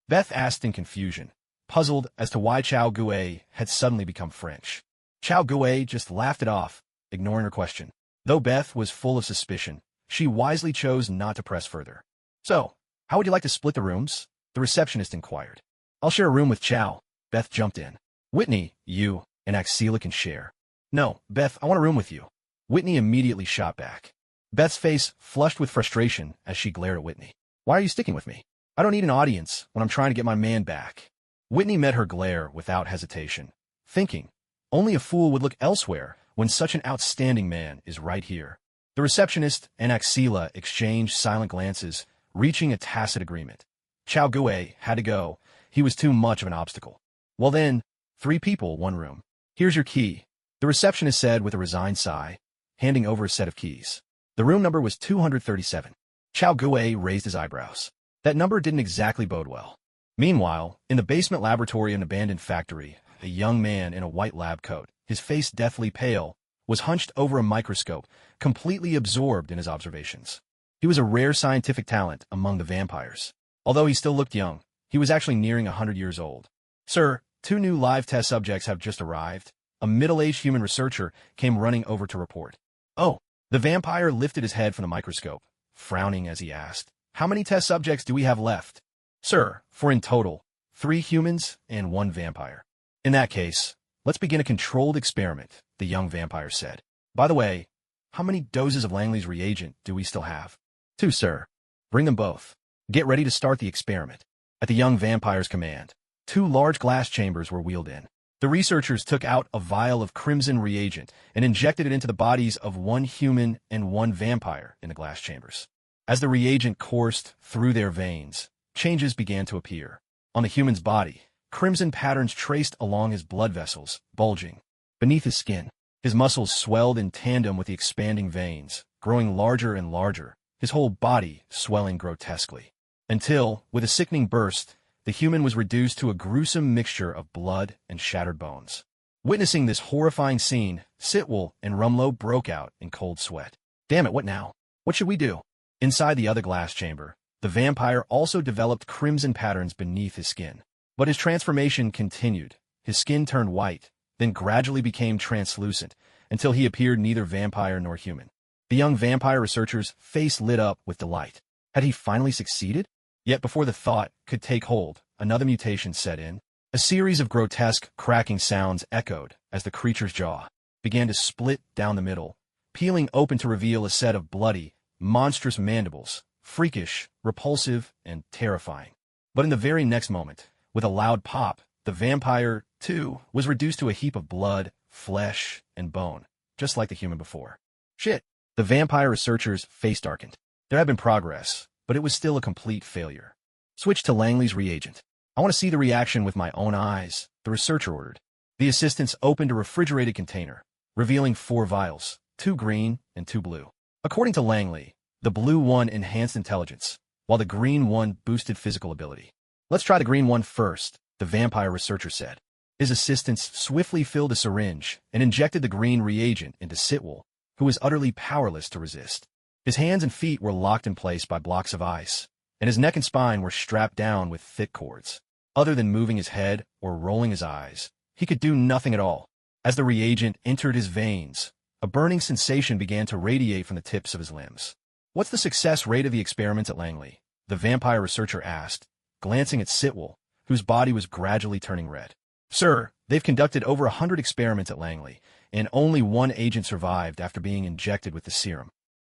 S1: Beth asked in confusion, puzzled as to why Chow Gue had suddenly become French. Chow Gue just laughed it off, ignoring her question. Though Beth was full of suspicion, she wisely chose not to press further. So, how would you like to split the rooms? The receptionist inquired. I'll share a room with Chow. Beth jumped in. Whitney, you, and Axela can share. No, Beth, I want a room with you. Whitney immediately shot back. Beth's face flushed with frustration as she glared at Whitney. Why are you sticking with me? I don't need an audience when I'm trying to get my man back. Whitney met her glare without hesitation, thinking, only a fool would look elsewhere when such an outstanding man is right here. The receptionist and Axela exchanged silent glances, reaching a tacit agreement. Chow Gue had to go. He was too much of an obstacle. Well then, 3 people, 1 room. Here's your key, the receptionist said with a resigned sigh, handing over a set of keys. The room number was 237. Chow Gue raised his eyebrows. That number didn't exactly bode well. Meanwhile, in the basement laboratory of an abandoned factory, a young man in a white lab coat, his face deathly pale, was hunched over a microscope, completely absorbed in his observations. He was a rare scientific talent among the vampires. Although he still looked young, he was actually nearing 100 years old. Sir, 2 new live test subjects have just arrived. A middle-aged human researcher came running over to report. Oh, the vampire lifted his head from the microscope, frowning as he asked, how many test subjects do we have left? Sir, for in total, 3 humans and 1 vampire. In that case, let's begin a controlled experiment, the young vampire said. By the way, how many doses of Langley's reagent do we still have? 2, sir. Bring them both. Get ready to start the experiment. At the young vampire's command, 2 large glass chambers were wheeled in. The researchers took out a vial of crimson reagent and injected it into the bodies of one human and one vampire in the glass chambers. As the reagent coursed through their veins, changes began to appear. On the human's body, crimson patterns traced along his blood vessels, bulging. Beneath his skin, his muscles swelled in tandem with the expanding veins, growing larger and larger, his whole body swelling grotesquely. Until, with a sickening burst, the human was reduced to a gruesome mixture of blood and shattered bones. Witnessing this horrifying scene, Sitwell and Rumlow broke out in cold sweat. Damn it, what now? What should we do? Inside the other glass chamber, the vampire also developed crimson patterns beneath his skin. But his transformation continued. His skin turned white, then gradually became translucent, until he appeared neither vampire nor human. The young vampire researcher's face lit up with delight. Had he finally succeeded? Yet before the thought could take hold, another mutation set in. A series of grotesque, cracking sounds echoed as the creature's jaw began to split down the middle, peeling open to reveal a set of bloody, monstrous mandibles, freakish, repulsive, and terrifying. But in the very next moment, with a loud pop, the vampire, too, was reduced to a heap of blood, flesh, and bone, just like the human before. Shit! The vampire researcher's face darkened. There had been progress, but it was still a complete failure. Switch to Langley's reagent. I want to see the reaction with my own eyes, the researcher ordered. The assistants opened a refrigerated container, revealing 4 vials, 2 green and 2 blue. According to Langley, the blue one enhanced intelligence, while the green one boosted physical ability. Let's try the green one first, the vampire researcher said. His assistants swiftly filled a syringe and injected the green reagent into Sitwell, who was utterly powerless to resist. His hands and feet were locked in place by blocks of ice, and his neck and spine were strapped down with thick cords. Other than moving his head or rolling his eyes, he could do nothing at all. As the reagent entered his veins, a burning sensation began to radiate from the tips of his limbs. What's the success rate of the experiments at Langley? The vampire researcher asked, glancing at Sitwell, whose body was gradually turning red. Sir, they've conducted over 100 experiments at Langley, and only 1 agent survived after being injected with the serum.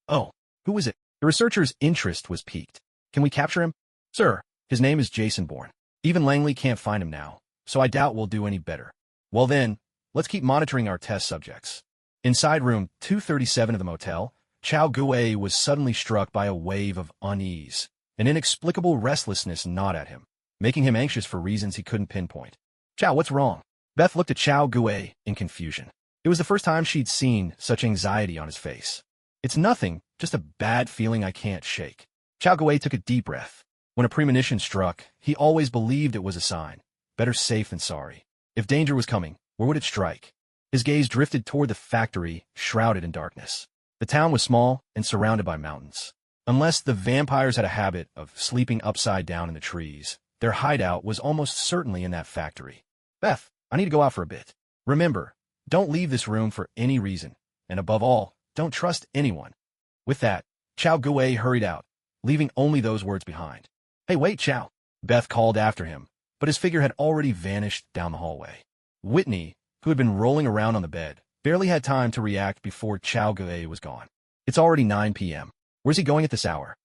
S1: Oh, who is it? The researcher's interest was piqued. Can we capture him? Sir, his name is Jason Bourne. Even Langley can't find him now, so I doubt we'll do any better. Well then, let's keep monitoring our test subjects. Inside room 237 of the motel, Chow Gue was suddenly struck by a wave of unease. An inexplicable restlessness gnawed at him, making him anxious for reasons he couldn't pinpoint. Chow, what's wrong? Beth looked at Chow Gue in confusion. It was the first time she'd seen such anxiety on his face. It's nothing, just a bad feeling I can't shake. Chow Gue took a deep breath. When a premonition struck, he always believed it was a sign. Better safe than sorry. If danger was coming, where would it strike? His gaze drifted toward the factory, shrouded in darkness. The town was small and surrounded by mountains. Unless the vampires had a habit of sleeping upside down in the trees, their hideout was almost certainly in that factory. Beth, I need to go out for a bit. Remember, don't leave this room for any reason, and above all, don't trust anyone. With that, Chow Gue hurried out, leaving only those words behind. Hey, wait, Chow! Beth called after him, but his figure had already vanished down the hallway. Whitney, who had been rolling around on the bed, barely had time to react before Chow Gue was gone. It's already 9 p.m. Where's he going at this hour?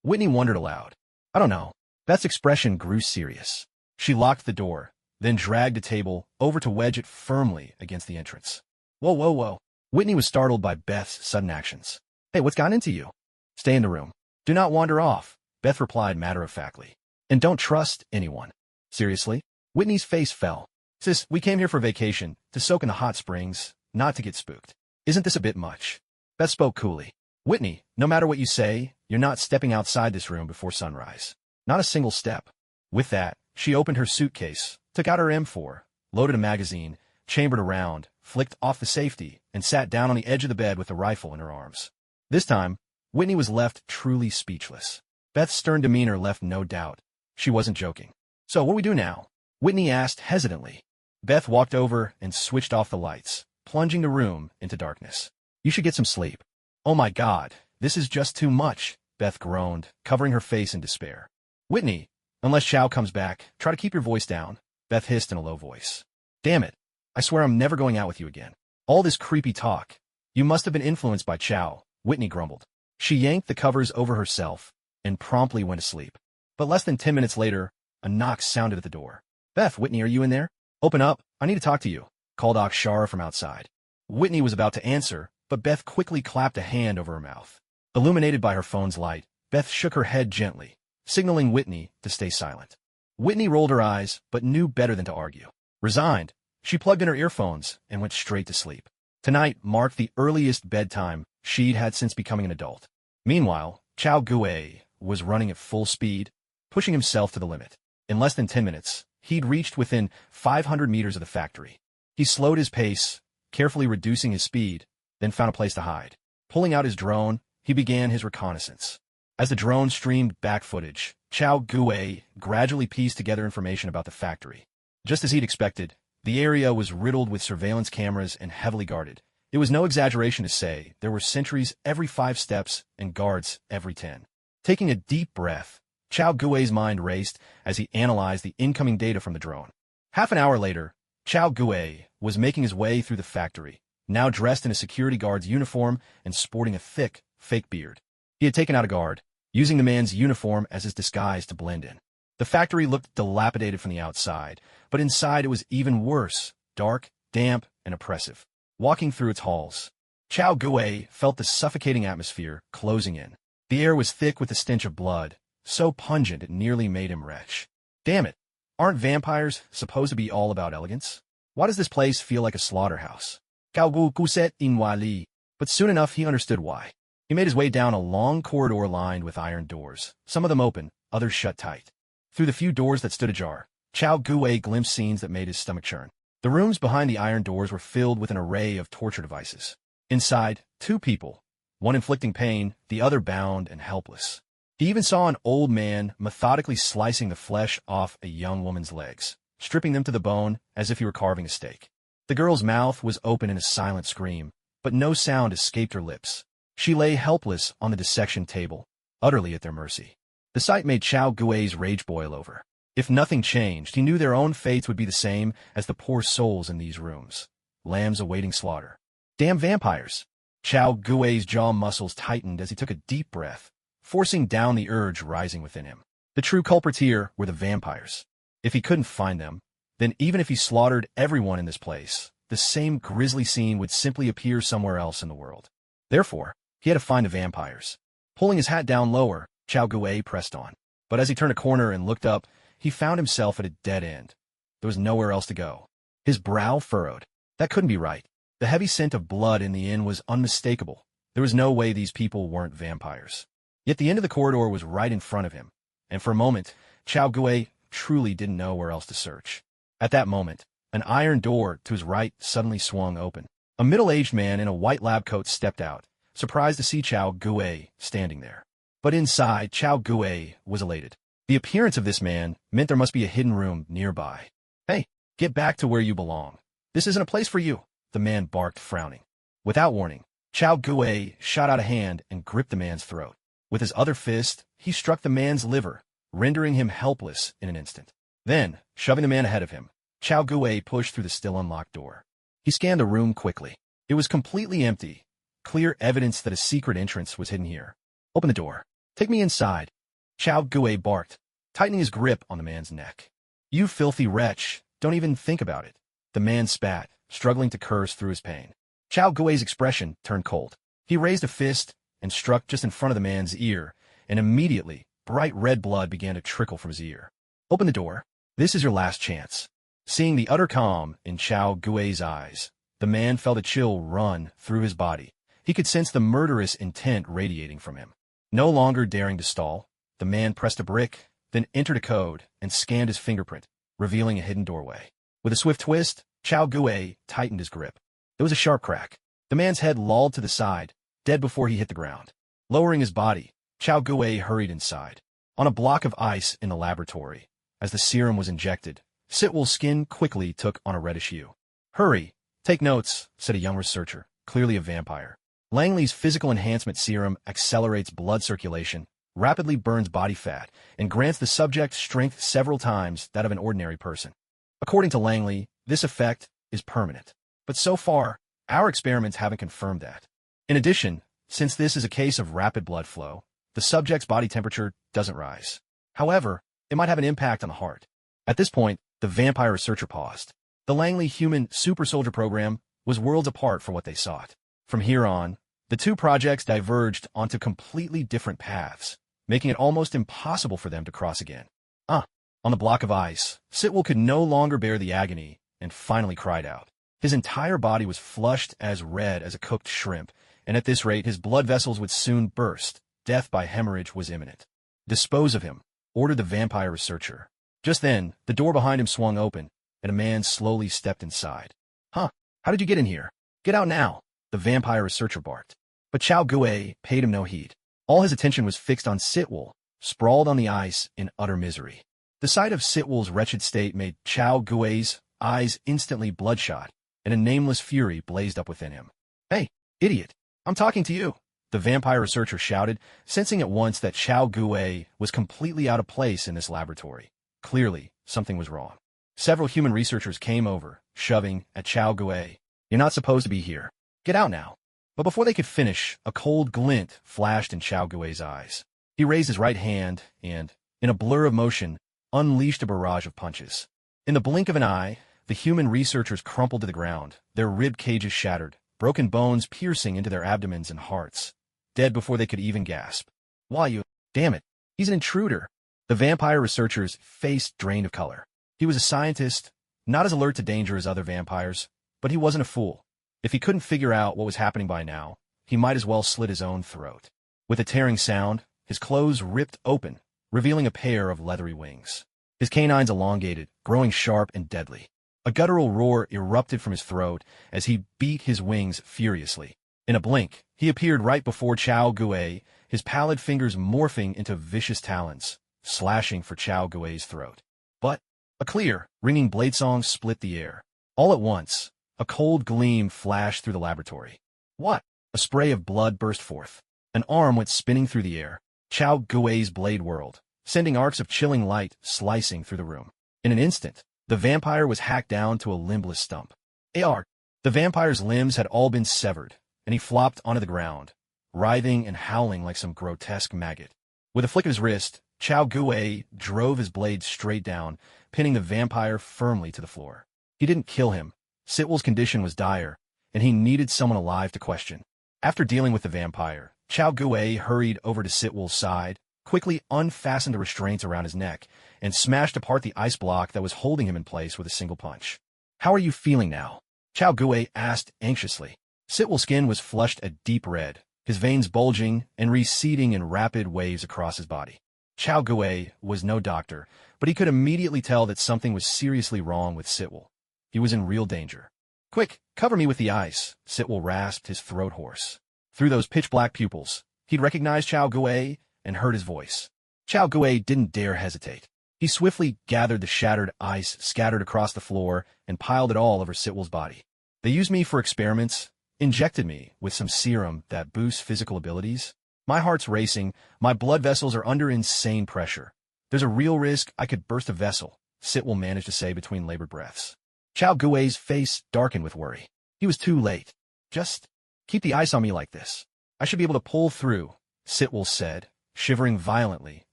S1: Whitney wondered aloud. I don't know. Beth's expression grew serious. She locked the door, then dragged a table over to wedge it firmly against the entrance. Whoa, whoa, whoa. Whitney was startled by Beth's sudden actions. Hey, what's gotten into you? Stay in the room. Do not wander off, Beth replied matter-of-factly. And don't trust anyone. Seriously? Whitney's face fell. Sis, we came here for vacation, to soak in the hot springs, not to get spooked. Isn't this a bit much? Beth spoke coolly. Whitney, no matter what you say, you're not stepping outside this room before sunrise. Not a single step. With that, she opened her suitcase, took out her M4, loaded a magazine, chambered around, flicked off the safety, and sat down on the edge of the bed with a rifle in her arms. This time, Whitney was left truly speechless. Beth's stern demeanor left no doubt. She wasn't joking. So what do we do now? Whitney asked hesitantly. Beth walked over and switched off the lights, plunging the room into darkness. You should get some sleep. Oh my God, this is just too much, Beth groaned, covering her face in despair. Whitney, unless Chow comes back, try to keep your voice down, Beth hissed in a low voice. Damn it. I swear I'm never going out with you again. All this creepy talk. You must have been influenced by Chow, Whitney grumbled. She yanked the covers over herself and promptly went to sleep. But less than 10 minutes later, a knock sounded at the door. Beth, Whitney, are you in there? "Open up, I need to talk to you," called Akshara from outside. Whitney was about to answer, but Beth quickly clapped a hand over her mouth. Illuminated by her phone's light, Beth shook her head gently, signaling Whitney to stay silent. Whitney rolled her eyes, but knew better than to argue. Resigned, she plugged in her earphones and went straight to sleep. Tonight marked the earliest bedtime she'd had since becoming an adult. Meanwhile, Chao Gue was running at full speed, pushing himself to the limit. In less than 10 minutes, he'd reached within 500 meters of the factory. He slowed his pace, carefully reducing his speed, then found a place to hide. Pulling out his drone, he began his reconnaissance. As the drone streamed back footage, Chao Gue gradually pieced together information about the factory. Just as he'd expected, the area was riddled with surveillance cameras and heavily guarded. It was no exaggeration to say there were sentries every 5 steps and guards every 10. Taking a deep breath, Chao Gue's mind raced as he analyzed the incoming data from the drone. Half an hour later, Chao Gue was making his way through the factory, now dressed in a security guard's uniform and sporting a thick, fake beard. He had taken out a guard, using the man's uniform as his disguise to blend in. The factory looked dilapidated from the outside, but inside it was even worse, dark, damp, and oppressive. Walking through its halls, Chao Gue felt the suffocating atmosphere closing in. The air was thick with the stench of blood, so pungent it nearly made him retch. Damn it, aren't vampires supposed to be all about elegance? Why does this place feel like a slaughterhouse? Cao Gu Guset Inwali. But soon enough he understood why. He made his way down a long corridor lined with iron doors, some of them open, others shut tight. Through the few doors that stood ajar, Chao Gue glimpsed scenes that made his stomach churn. The rooms behind the iron doors were filled with an array of torture devices. Inside, 2 people, one inflicting pain, the other bound and helpless. He even saw an old man methodically slicing the flesh off a young woman's legs, stripping them to the bone as if he were carving a steak. The girl's mouth was open in a silent scream, but no sound escaped her lips. She lay helpless on the dissection table, utterly at their mercy. The sight made Chao Gue's rage boil over. If nothing changed, he knew their own fates would be the same as the poor souls in these rooms, lambs awaiting slaughter. Damn vampires! Chao Gue's jaw muscles tightened as he took a deep breath, forcing down the urge rising within him. The true culprits here were the vampires. If he couldn't find them, then even if he slaughtered everyone in this place, the same grisly scene would simply appear somewhere else in the world. Therefore, he had to find the vampires. Pulling his hat down lower, Chao Gue pressed on. But as he turned a corner and looked up, he found himself at a dead end. There was nowhere else to go. His brow furrowed. That couldn't be right. The heavy scent of blood in the inn was unmistakable. There was no way these people weren't vampires. Yet the end of the corridor was right in front of him, and for a moment, Chao Gue truly didn't know where else to search. At that moment, an iron door to his right suddenly swung open. A middle-aged man in a white lab coat stepped out, surprised to see Chao Gue standing there. But inside, Chao Gue was elated. The appearance of this man meant there must be a hidden room nearby. "Hey, get back to where you belong. This isn't a place for you," the man barked, frowning. Without warning, Chao Gue shot out a hand and gripped the man's throat. With his other fist, he struck the man's liver, rendering him helpless in an instant. Then, shoving the man ahead of him, Chao Gue pushed through the still unlocked door. He scanned the room quickly. It was completely empty, clear evidence that a secret entrance was hidden here. "Open the door. Take me inside," Chao Gue barked, tightening his grip on the man's neck. "You filthy wretch, don't even think about it." The man spat, struggling to curse through his pain. Chao Gue's expression turned cold. He raised a fist and struck just in front of the man's ear, and immediately, bright red blood began to trickle from his ear. "Open the door. This is your last chance." Seeing the utter calm in Chao Gue's eyes, the man felt a chill run through his body. He could sense the murderous intent radiating from him. No longer daring to stall, the man pressed a brick, then entered a code and scanned his fingerprint, revealing a hidden doorway. With a swift twist, Chao Gue tightened his grip. There was a sharp crack. The man's head lolled to the side, dead before he hit the ground. Lowering his body, Chao Gue hurried inside. On a block of ice in the laboratory, as the serum was injected, Sitwell's skin quickly took on a reddish hue. "Hurry, take notes," said a young researcher, clearly a vampire. Langley's physical enhancement serum accelerates blood circulation, rapidly burns body fat, and grants the subject strength several times that of an ordinary person. According to Langley, this effect is permanent. But so far, our experiments haven't confirmed that. In addition, since this is a case of rapid blood flow, the subject's body temperature doesn't rise. However, it might have an impact on the heart. At this point, the vampire researcher paused. The Langley Human Super Soldier program was worlds apart from what they sought. From here on, the two projects diverged onto completely different paths, making it almost impossible for them to cross again. On the block of ice, Sitwell could no longer bear the agony and finally cried out. His entire body was flushed as red as a cooked shrimp, and at this rate his blood vessels would soon burst. Death by hemorrhage was imminent. "Dispose of him," ordered the vampire researcher. Just then, the door behind him swung open, and a man slowly stepped inside. "Huh? How did you get in here? Get out now," the vampire researcher barked. But Chao Gui paid him no heed. All his attention was fixed on Sitwell, sprawled on the ice in utter misery. The sight of Sitwell's wretched state made Chao Gui's eyes instantly bloodshot, and a nameless fury blazed up within him. "Hey, idiot, I'm talking to you," the vampire researcher shouted, sensing at once that Chao Gui was completely out of place in this laboratory. Clearly, something was wrong. Several human researchers came over, shoving at Chao Gui. "You're not supposed to be here. Get out now." But before they could finish, a cold glint flashed in Chao Gui's eyes. He raised his right hand and, in a blur of motion, unleashed a barrage of punches. In the blink of an eye, the human researchers crumpled to the ground, their rib cages shattered, broken bones piercing into their abdomens and hearts, dead before they could even gasp. "Why, you... Damn it, he's an intruder." The vampire researcher's face drained of color. He was a scientist, not as alert to danger as other vampires, but he wasn't a fool. If he couldn't figure out what was happening by now, he might as well slit his own throat. With a tearing sound, his clothes ripped open, revealing a pair of leathery wings. His canines elongated, growing sharp and deadly. A guttural roar erupted from his throat as he beat his wings furiously. In a blink, he appeared right before Chao Gui, his pallid fingers morphing into vicious talons, slashing for Chao Gui's throat. But a clear, ringing blade song split the air. All at once, a cold gleam flashed through the laboratory. What? A spray of blood burst forth. An arm went spinning through the air. Chao Gui's blade whirled, sending arcs of chilling light slicing through the room. In an instant, the vampire was hacked down to a limbless stump. The vampire's limbs had all been severed, and he flopped onto the ground, writhing and howling like some grotesque maggot. With a flick of his wrist, Chao Gui drove his blade straight down, pinning the vampire firmly to the floor. He didn't kill him. Sitwell's condition was dire, and he needed someone alive to question. After dealing with the vampire, Chao Gui hurried over to Sitwell's side, quickly unfastened the restraints around his neck, and smashed apart the ice block that was holding him in place with a single punch. "How are you feeling now?" Chao Gui asked anxiously. Sitwell's skin was flushed a deep red, his veins bulging and receding in rapid waves across his body. Chao Gui was no doctor, but he could immediately tell that something was seriously wrong with Sitwell. He was in real danger. "Quick, cover me with the ice," Sitwell rasped, his throat hoarse. Through those pitch-black pupils, he'd recognized Chao Gui and heard his voice. Chao Gui didn't dare hesitate. He swiftly gathered the shattered ice scattered across the floor and piled it all over Sitwell's body. "They used me for experiments, injected me with some serum that boosts physical abilities. My heart's racing, my blood vessels are under insane pressure. There's a real risk I could burst a vessel," Sitwell managed to say between labored breaths. Chao Gui's face darkened with worry. He was too late. "Just keep the ice on me like this. I should be able to pull through," Sitwell said, shivering violently,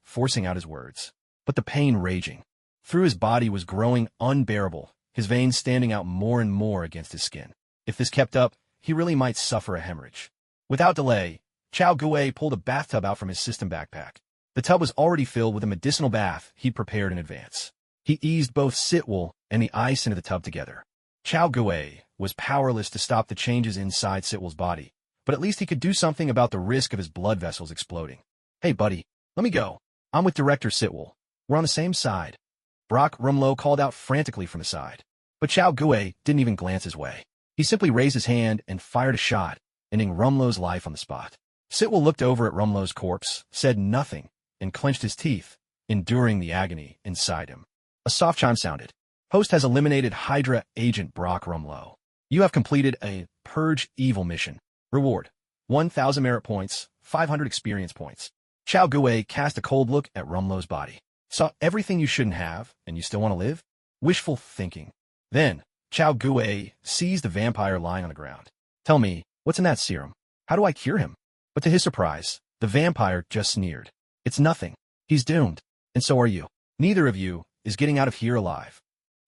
S1: forcing out his words. But the pain raging through his body was growing unbearable, his veins standing out more and more against his skin. If this kept up, he really might suffer a hemorrhage. Without delay, Chao Gui pulled a bathtub out from his system backpack. The tub was already filled with a medicinal bath he'd prepared in advance. He eased both Sitwell and the ice into the tub together. Chao Gui was powerless to stop the changes inside Sitwell's body, but at least he could do something about the risk of his blood vessels exploding. "Hey, buddy, let me go. I'm with Director Sitwell. We're on the same side." Brock Rumlow called out frantically from the side. But Chao Gui didn't even glance his way. He simply raised his hand and fired a shot, ending Rumlow's life on the spot. Sitwell looked over at Rumlow's corpse, said nothing, and clenched his teeth, enduring the agony inside him. A soft chime sounded. "Host has eliminated Hydra agent Brock Rumlow. You have completed a Purge Evil mission. Reward: 1,000 merit points, 500 experience points." Chao Gui cast a cold look at Rumlow's body. "Saw everything you shouldn't have, and you still want to live?" Wishful thinking. Then, Chao Gui seized the vampire lying on the ground. "Tell me, what's in that serum? How do I cure him?" But to his surprise, the vampire just sneered. "It's nothing. He's doomed. And so are you. Neither of you is getting out of here alive."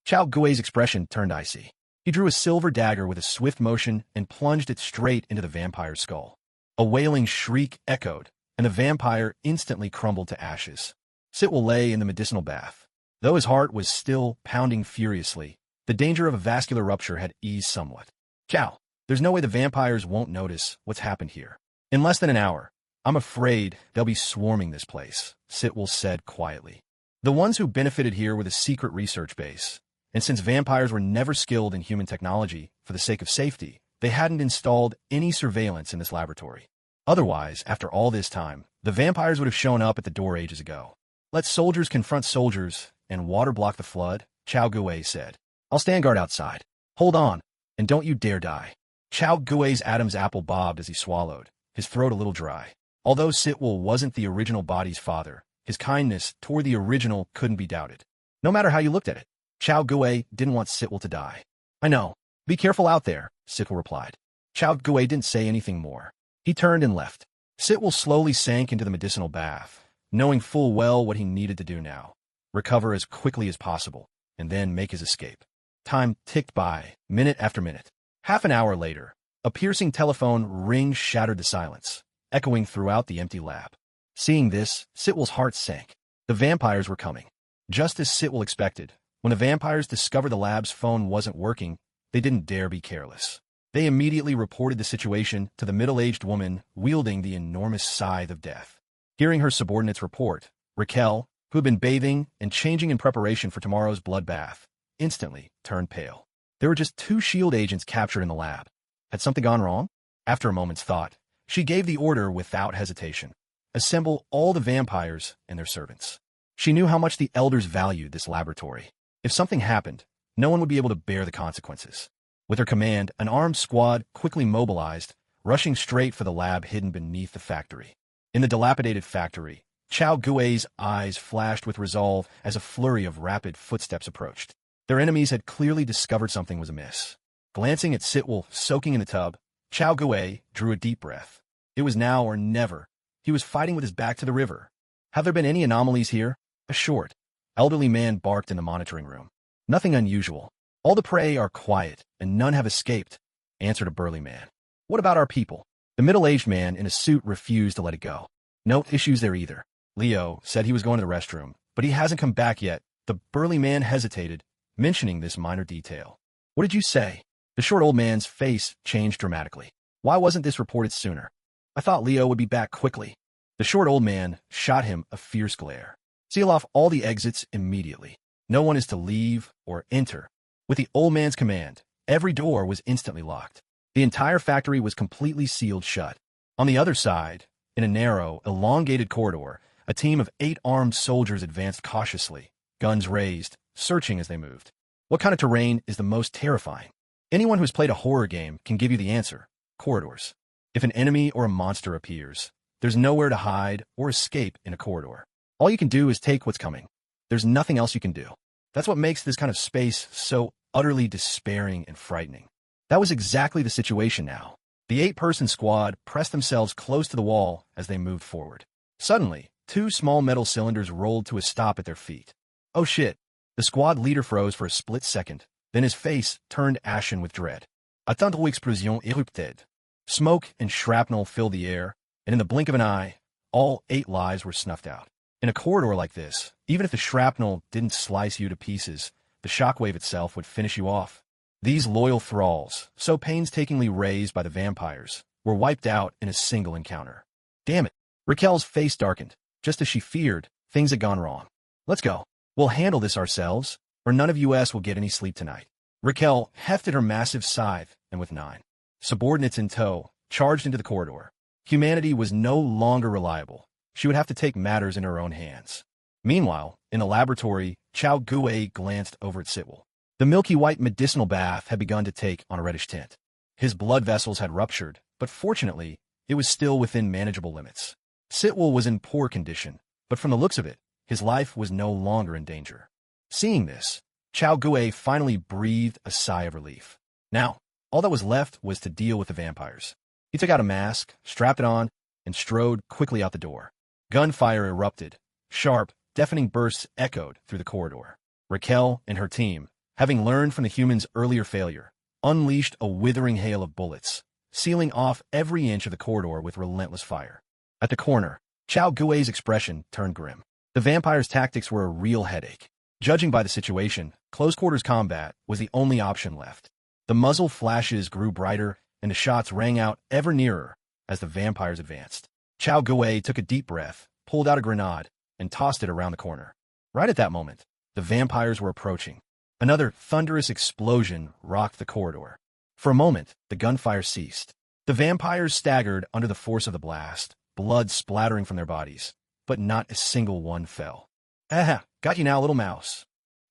S1: Chao Gui's expression turned icy. He drew a silver dagger with a swift motion and plunged it straight into the vampire's skull. A wailing shriek echoed, and the vampire instantly crumbled to ashes. Sitwell lay in the medicinal bath. Though his heart was still pounding furiously, the danger of a vascular rupture had eased somewhat. Chow, there's no way the vampires won't notice what's happened here. In less than an hour, I'm afraid they'll be swarming this place, Sitwell said quietly. The ones who benefited here were the secret research base, and since vampires were never skilled in human technology for the sake of safety, they hadn't installed any surveillance in this laboratory. Otherwise, after all this time, the vampires would have shown up at the door ages ago. Let soldiers confront soldiers and water block the flood, Chao Gui said. I'll stand guard outside. Hold on, and don't you dare die. Chao Gui's Adam's apple bobbed as he swallowed, his throat a little dry. Although Sitwell wasn't the original body's father, his kindness toward the original couldn't be doubted. No matter how you looked at it, Chao Gui didn't want Sitwell to die. I know. Be careful out there, Sitwell replied. Chao Gui didn't say anything more. He turned and left. Sitwell slowly sank into the medicinal bath, knowing full well what he needed to do now. Recover as quickly as possible, and then make his escape. Time ticked by, minute after minute. Half an hour later, a piercing telephone ring shattered the silence, echoing throughout the empty lab. Seeing this, Sitwell's heart sank. The vampires were coming. Just as Sitwell expected, when the vampires discovered the lab's phone wasn't working, they didn't dare be careless. They immediately reported the situation to the middle-aged woman wielding the enormous scythe of death. Hearing her subordinate's report, Raquel, who had been bathing and changing in preparation for tomorrow's bloodbath, instantly turned pale. There were just 2 SHIELD agents captured in the lab. Had something gone wrong? After a moment's thought, she gave the order without hesitation. Assemble all the vampires and their servants. She knew how much the elders valued this laboratory. If something happened, no one would be able to bear the consequences. With her command, an armed squad quickly mobilized, rushing straight for the lab hidden beneath the factory. In the dilapidated factory, Chao Gui's eyes flashed with resolve as a flurry of rapid footsteps approached. Their enemies had clearly discovered something was amiss. Glancing at Sitwell soaking in the tub, Chao Gui drew a deep breath. It was now or never. He was fighting with his back to the river. Have there been any anomalies here? A short, elderly man barked in the monitoring room. Nothing unusual. All the prey are quiet, and none have escaped, answered a burly man. What about our people? The middle-aged man in a suit refused to let it go. No issues there either. Leo said he was going to the restroom, but he hasn't come back yet. The burly man hesitated, mentioning this minor detail. What did you say? The short old man's face changed dramatically. Why wasn't this reported sooner? I thought Leo would be back quickly. The short old man shot him a fierce glare. Seal off all the exits immediately. No one is to leave or enter. With the old man's command, every door was instantly locked. The entire factory was completely sealed shut. On the other side, in a narrow, elongated corridor, a team of 8 armed soldiers advanced cautiously, guns raised, searching as they moved. What kind of terrain is the most terrifying? Anyone who's played a horror game can give you the answer. Corridors. If an enemy or a monster appears, there's nowhere to hide or escape in a corridor. All you can do is take what's coming. There's nothing else you can do. That's what makes this kind of space so utterly despairing and frightening. That was exactly the situation now. The 8-person squad pressed themselves close to the wall as they moved forward. Suddenly, 2 small metal cylinders rolled to a stop at their feet. Oh shit. The squad leader froze for a split second, then his face turned ashen with dread. A tonneau explosion érupted. Smoke and shrapnel filled the air, and in the blink of an eye, all 8 lives were snuffed out. In a corridor like this, even if the shrapnel didn't slice you to pieces, the shockwave itself would finish you off. These loyal thralls, so painstakingly raised by the vampires, were wiped out in a single encounter. Damn it. Raquel's face darkened. Just as she feared, things had gone wrong. Let's go. We'll handle this ourselves, or none of us will get any sleep tonight. Raquel hefted her massive scythe, and with 9 subordinates in tow, charged into the corridor. Humanity was no longer reliable. She would have to take matters in her own hands. Meanwhile, in the laboratory, Chao Gui glanced over at Sitwell. The milky white medicinal bath had begun to take on a reddish tint. His blood vessels had ruptured, but fortunately, it was still within manageable limits. Sitwell was in poor condition, but from the looks of it, his life was no longer in danger. Seeing this, Chao Gui finally breathed a sigh of relief. Now, all that was left was to deal with the vampires. He took out a mask, strapped it on, and strode quickly out the door. Gunfire erupted. Sharp, deafening bursts echoed through the corridor. Raquel and her team, having learned from the human's earlier failure, unleashed a withering hail of bullets, sealing off every inch of the corridor with relentless fire. At the corner, Chao Gui's expression turned grim. The vampire's tactics were a real headache. Judging by the situation, close-quarters combat was the only option left. The muzzle flashes grew brighter, and the shots rang out ever nearer as the vampires advanced. Chao Gui took a deep breath, pulled out a grenade, and tossed it around the corner. Right at that moment, the vampires were approaching. Another thunderous explosion rocked the corridor. For a moment, the gunfire ceased. The vampires staggered under the force of the blast, blood splattering from their bodies, but not a single one fell. "Ah, got you now, little mouse.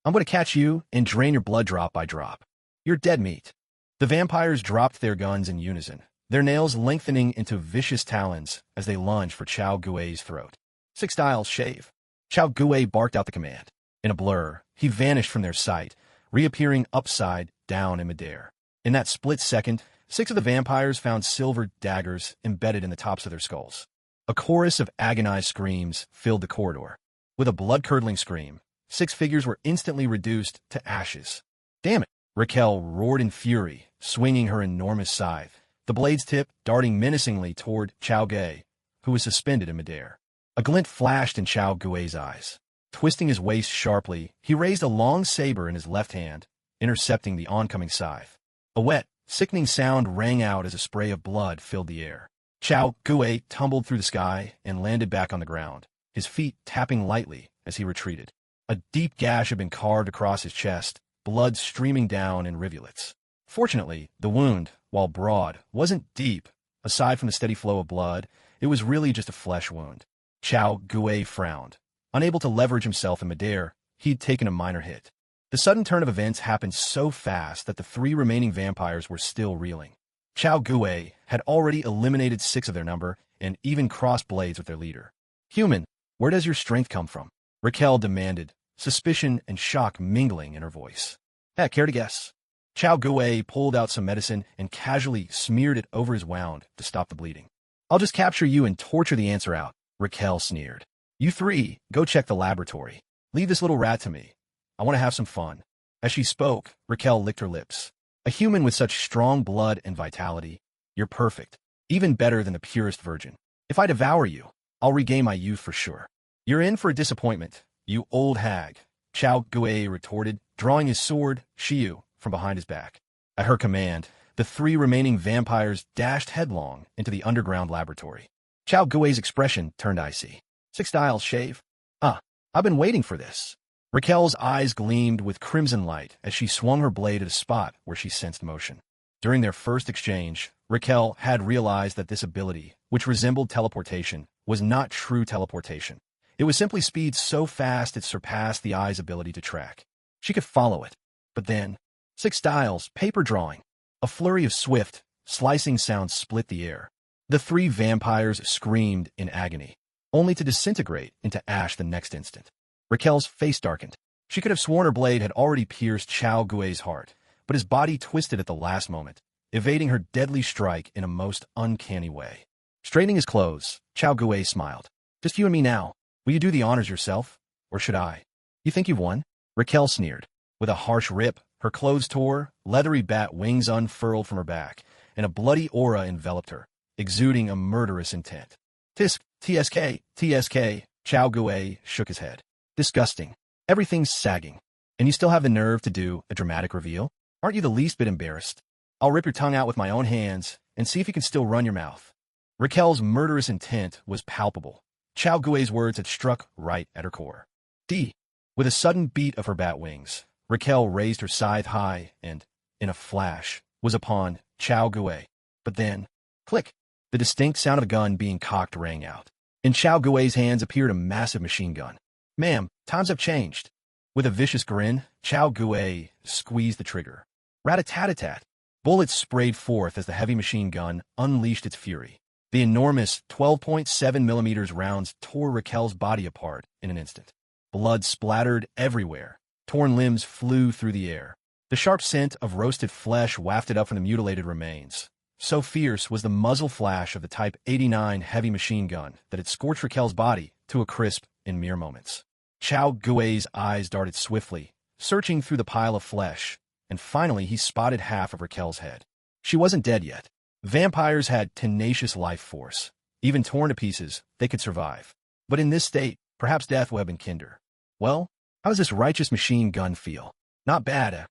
S1: I'm going to catch you and drain your blood drop by drop. You're dead meat." The vampires dropped their guns in unison, their nails lengthening into vicious talons as they lunged for Chao Gui's throat. "Six styles, shave." Chao Gui barked out the command. In a blur, he vanished from their sight, reappearing upside down in midair. In that split second, 6 of the vampires found silver daggers embedded in the tops of their skulls. A chorus of agonized screams filled the corridor. With a blood-curdling scream, 6 figures were instantly reduced to ashes. "Damn it!" Raquel roared in fury, swinging her enormous scythe, the blade's tip darting menacingly toward Chao Gui, who was suspended in midair. A glint flashed in Chao Gui's eyes. Twisting his waist sharply, he raised a long saber in his left hand, intercepting the oncoming scythe. A wet, sickening sound rang out as a spray of blood filled the air. Chao Gui tumbled through the sky and landed back on the ground, his feet tapping lightly as he retreated. A deep gash had been carved across his chest, blood streaming down in rivulets. Fortunately, the wound, while broad, wasn't deep. Aside from the steady flow of blood, it was really just a flesh wound. Chao Gui frowned. Unable to leverage himself in midair, he'd taken a minor hit. The sudden turn of events happened so fast that the 3 remaining vampires were still reeling. Chao Gui had already eliminated 6 of their number and even crossed blades with their leader. "Human, where does your strength come from?" Raquel demanded, suspicion and shock mingling in her voice. Care to guess?" Chao Gui pulled out some medicine and casually smeared it over his wound to stop the bleeding. "I'll just capture you and torture the answer out," Raquel sneered. "You 3, go check the laboratory. Leave this little rat to me. I want to have some fun." As she spoke, Raquel licked her lips. "A human with such strong blood and vitality, you're perfect. Even better than the purest virgin. If I devour you, I'll regain my youth for sure." "You're in for a disappointment, you old hag," Chao Gui retorted, drawing his sword, Shiyu, from behind his back. At her command, the 3 remaining vampires dashed headlong into the underground laboratory. Chao Gui's expression turned icy. "6 styles, shave? I've been waiting for this." Raquel's eyes gleamed with crimson light as she swung her blade at a spot where she sensed motion. During their first exchange, Raquel had realized that this ability, which resembled teleportation, was not true teleportation. It was simply speed so fast it surpassed the eye's ability to track. She could follow it. But then, 6 styles, paper drawing. A flurry of swift, slicing sounds split the air. The 3 vampires screamed in agony, only to disintegrate into ash the next instant. Raquel's face darkened. She could have sworn her blade had already pierced Chao Gui's heart, but his body twisted at the last moment, evading her deadly strike in a most uncanny way. Straightening his clothes, Chao Gui smiled. "Just you and me now. Will you do the honors yourself? Or should I?" "You think you've won?" Raquel sneered. With a harsh rip, her clothes tore, leathery bat wings unfurled from her back, and a bloody aura enveloped her, exuding a murderous intent. "Tisk, TSK, Chao Gui shook his head. "Disgusting. Everything's sagging. And you still have the nerve to do a dramatic reveal? Aren't you the least bit embarrassed? I'll rip your tongue out with my own hands and see if you can still run your mouth." Raquel's murderous intent was palpable. Chao Gui's words had struck right at her core. With a sudden beat of her bat wings, Raquel raised her scythe high and, in a flash, was upon Chao Gui. But then, click, the distinct sound of a gun being cocked rang out. In Chao Gui's hands appeared a massive machine gun. "Ma'am, times have changed." With a vicious grin, Chao Gui squeezed the trigger. Rat-a-tat-a-tat. Bullets sprayed forth as the heavy machine gun unleashed its fury. The enormous 12.7mm rounds tore Raquel's body apart in an instant. Blood splattered everywhere. Torn limbs flew through the air. The sharp scent of roasted flesh wafted up from the mutilated remains. So fierce was the muzzle flash of the Type 89 heavy machine gun that it scorched Raquel's body to a crisp in mere moments. Chao Gui's eyes darted swiftly, searching through the pile of flesh, and finally he spotted half of Raquel's head. She wasn't dead yet. Vampires had tenacious life force. Even torn to pieces, they could survive. But in this state, perhaps death would have been kinder. Well, how does this righteous machine gun feel? Not bad, eh?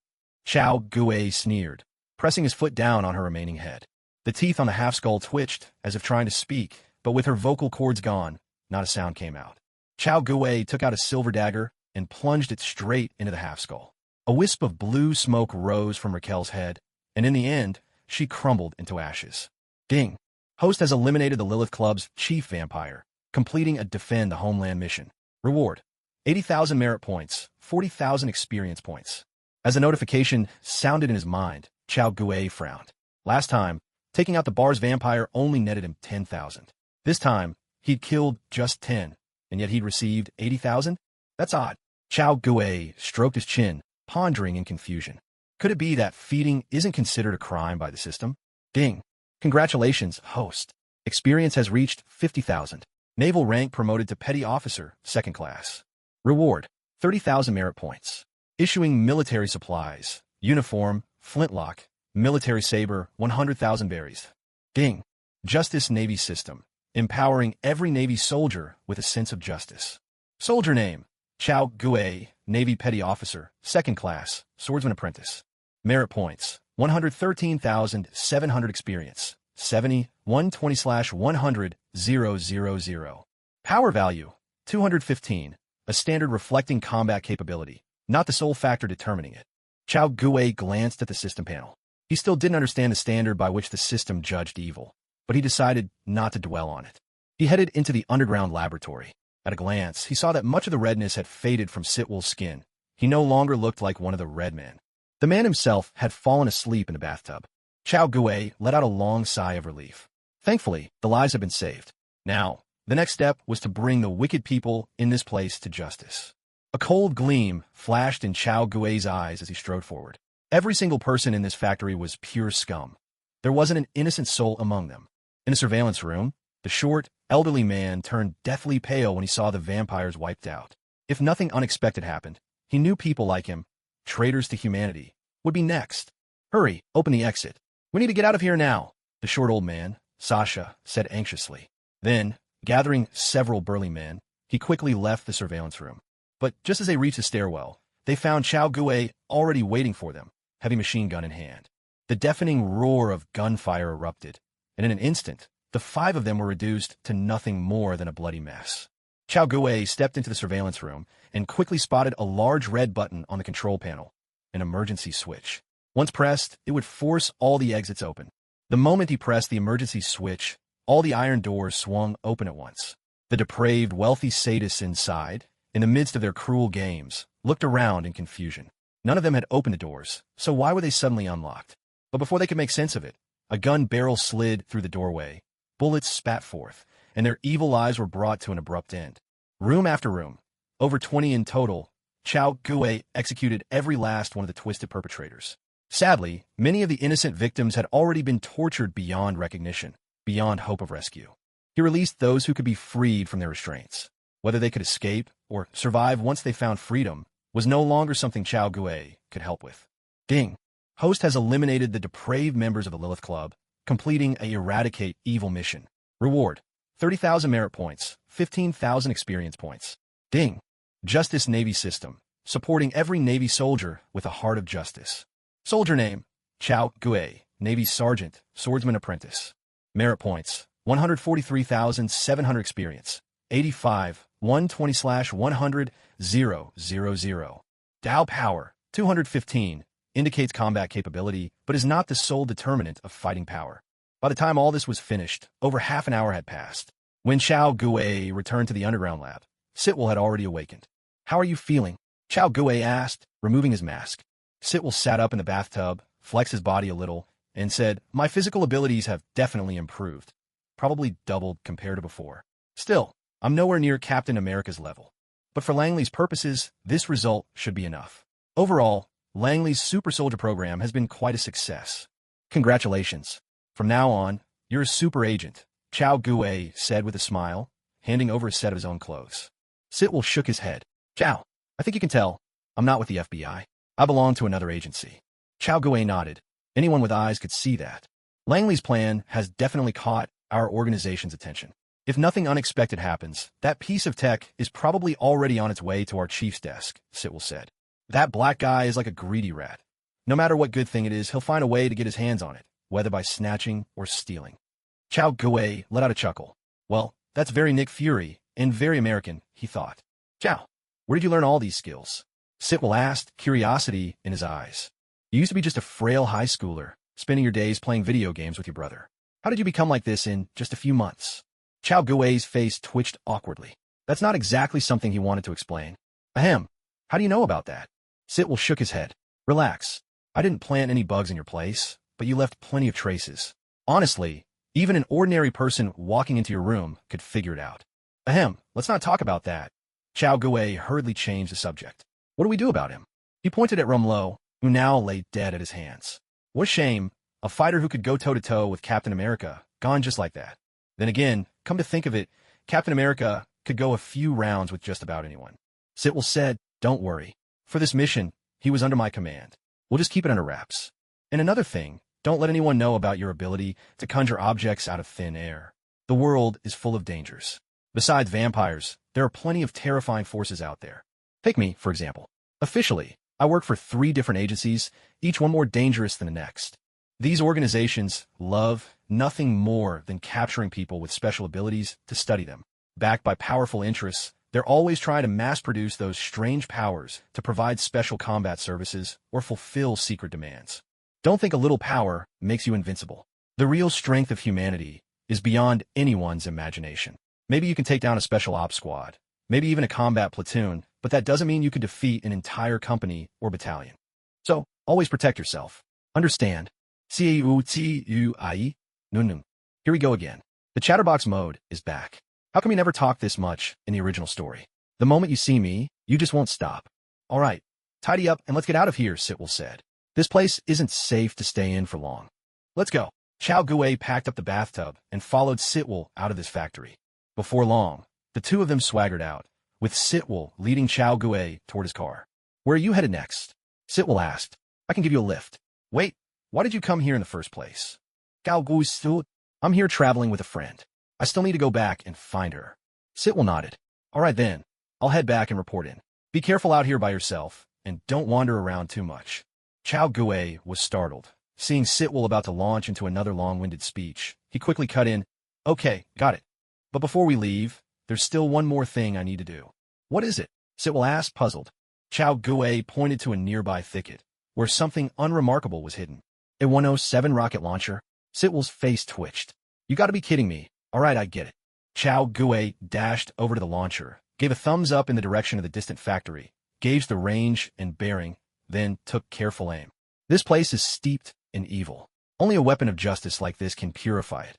S1: Chao Gue sneered, pressing his foot down on her remaining head. The teeth on the half-skull twitched, as if trying to speak, but with her vocal cords gone, not a sound came out. Chao Gue took out a silver dagger and plunged it straight into the half-skull. A wisp of blue smoke rose from Raquel's head, and in the end, she crumbled into ashes. Ding! Host has eliminated the Lilith Club's chief vampire, completing a Defend the Homeland mission. Reward: 80,000 merit points, 40,000 experience points. As the notification sounded in his mind, Chao Gue frowned. Last time, taking out the bar's vampire only netted him 10,000. This time, he'd killed just 10, and yet he'd received 80,000? That's odd. Chao Gue stroked his chin, pondering in confusion. Could it be that feeding isn't considered a crime by the system? Ding! Congratulations, host. Experience has reached 50,000. Naval rank promoted to Petty Officer, 2nd class. Reward: 30,000 merit points. Issuing military supplies, uniform, flintlock, military saber, 100,000 berries. Ding! Justice Navy system, empowering every Navy soldier with a sense of justice. Soldier name: Chao Gue, Navy Petty Officer, 2nd class, Swordsman Apprentice. Merit points: 113,700 experience, 70, 120/100, 000. Power value: 215, a standard reflecting combat capability, not the sole factor determining it. Chao Gue glanced at the system panel. He still didn't understand the standard by which the system judged evil, but he decided not to dwell on it. He headed into the underground laboratory. At a glance, he saw that much of the redness had faded from Sitwell's skin. He no longer looked like one of the red men. The man himself had fallen asleep in the bathtub. Chao Gue let out a long sigh of relief. Thankfully, the lives had been saved. Now, the next step was to bring the wicked people in this place to justice. A cold gleam flashed in Chao Gue's eyes as he strode forward. Every single person in this factory was pure scum. There wasn't an innocent soul among them. In a surveillance room, the short, elderly man turned deathly pale when he saw the vampires wiped out. If nothing unexpected happened, he knew people like him, traitors to humanity, would be next. Hurry, open the exit. We need to get out of here now, the short old man, Sasha, said anxiously. Then, gathering several burly men, he quickly left the surveillance room. But just as they reached the stairwell, they found Chao Gue already waiting for them, heavy machine gun in hand. The deafening roar of gunfire erupted, and in an instant, the 5 of them were reduced to nothing more than a bloody mess. Chao Gue stepped into the surveillance room and quickly spotted a large red button on the control panel, an emergency switch. Once pressed, it would force all the exits open. The moment he pressed the emergency switch, all the iron doors swung open at once. The depraved, wealthy sadists inside, in the midst of their cruel games, looked around in confusion. None of them had opened the doors, so why were they suddenly unlocked? But before they could make sense of it, a gun barrel slid through the doorway, bullets spat forth, and their evil lives were brought to an abrupt end. Room after room, over 20 in total, Chao Gue executed every last one of the twisted perpetrators. Sadly, many of the innocent victims had already been tortured beyond recognition, beyond hope of rescue. He released those who could be freed from their restraints. Whether they could escape or survive once they found freedom was no longer something Chao Gue could help with. Ding! Host has eliminated the depraved members of the Lilith Club, completing a Eradicate Evil mission. Reward: 30,000 merit points, 15,000 experience points. Ding! Justice Navy system, supporting every Navy soldier with a heart of justice. Soldier name: Chao Gue, Navy Sergeant, Swordsman Apprentice. Merit points: 143,700 experience, 85, 120/100, 000. Dao power: 215, indicates combat capability, but is not the sole determinant of fighting power. By the time all this was finished, over half an hour had passed. When Chao Gue returned to the underground lab, Sitwell had already awakened. "How are you feeling?" Chao Gue asked, removing his mask. Sitwell sat up in the bathtub, flexed his body a little, and said, "My physical abilities have definitely improved. Probably doubled compared to before. Still, I'm nowhere near Captain America's level. But for Langley's purposes, this result should be enough." Overall, Langley's super soldier program has been quite a success. Congratulations. From now on, you're a super agent, Chao Gue said with a smile, handing over a set of his own clothes. Sitwell shook his head. "Chao, I think you can tell. I'm not with the FBI. I belong to another agency. Chao Guo nodded. Anyone with eyes could see that. Langley's plan has definitely caught our organization's attention. If nothing unexpected happens, that piece of tech is probably already on its way to our chief's desk, Sitwell said. That black guy is like a greedy rat. No matter what good thing it is, he'll find a way to get his hands on it, whether by snatching or stealing. Chao Guo let out a chuckle. Well, that's very Nick Fury, and very American, he thought. Chao, where did you learn all these skills? Sitwell asked, curiosity in his eyes. You used to be just a frail high schooler, spending your days playing video games with your brother. How did you become like this in just a few months? Chao Guo's face twitched awkwardly. That's not exactly something he wanted to explain. Ahem. How do you know about that? Sitwell shook his head. Relax. I didn't plant any bugs in your place, but you left plenty of traces. Honestly, even an ordinary person walking into your room could figure it out. Ahem. Let's not talk about that. Chao Guo hurriedly changed the subject. What do we do about him? He pointed at Rumlow, who now lay dead at his hands. What a shame. A fighter who could go toe-to-toe with Captain America, gone just like that. Then again, come to think of it, Captain America could go a few rounds with just about anyone. Sitwell said, don't worry. For this mission, he was under my command. We'll just keep it under wraps. And another thing, don't let anyone know about your ability to conjure objects out of thin air. The world is full of dangers. Besides vampires, there are plenty of terrifying forces out there. Take me, for example. Officially, I work for 3 different agencies, each one more dangerous than the next. These organizations love nothing more than capturing people with special abilities to study them. Backed by powerful interests, they're always trying to mass-produce those strange powers to provide special combat services or fulfill secret demands. Don't think a little power makes you invincible. The real strength of humanity is beyond anyone's imagination. Maybe you can take down a special ops squad, maybe even a combat platoon, but that doesn't mean you could defeat an entire company or battalion. So, always protect yourself. Understand? C-U-T-U-I-E? Nun. Here we go again. The chatterbox mode is back. How come you never talk this much in the original story? The moment you see me, you just won't stop. All right, tidy up and let's get out of here, Sitwell said. This place isn't safe to stay in for long. Let's go. Chao Guo packed up the bathtub and followed Sitwell out of this factory. Before long, the two of them swaggered out, with Sitwell leading Chao Guo toward his car. Where are you headed next? Sitwell asked. I can give you a lift. Wait, why did you come here in the first place? Chao Guo stood. I'm here traveling with a friend. I still need to go back and find her. Sitwell nodded. All right then, I'll head back and report in. Be careful out here by yourself, and don't wander around too much. Chao Guo was startled. Seeing Sitwell about to launch into another long-winded speech, he quickly cut in, Okay, got it. But before we leave, there's still one more thing I need to do. What is it? Sitwell asked, puzzled. Chao Guo pointed to a nearby thicket, where something unremarkable was hidden. A 107 rocket launcher? Sitwell's face twitched. You gotta be kidding me. All right, I get it. Chao Guo dashed over to the launcher, gave a thumbs up in the direction of the distant factory, gauged the range and bearing, then took careful aim. This place is steeped in evil. Only a weapon of justice like this can purify it.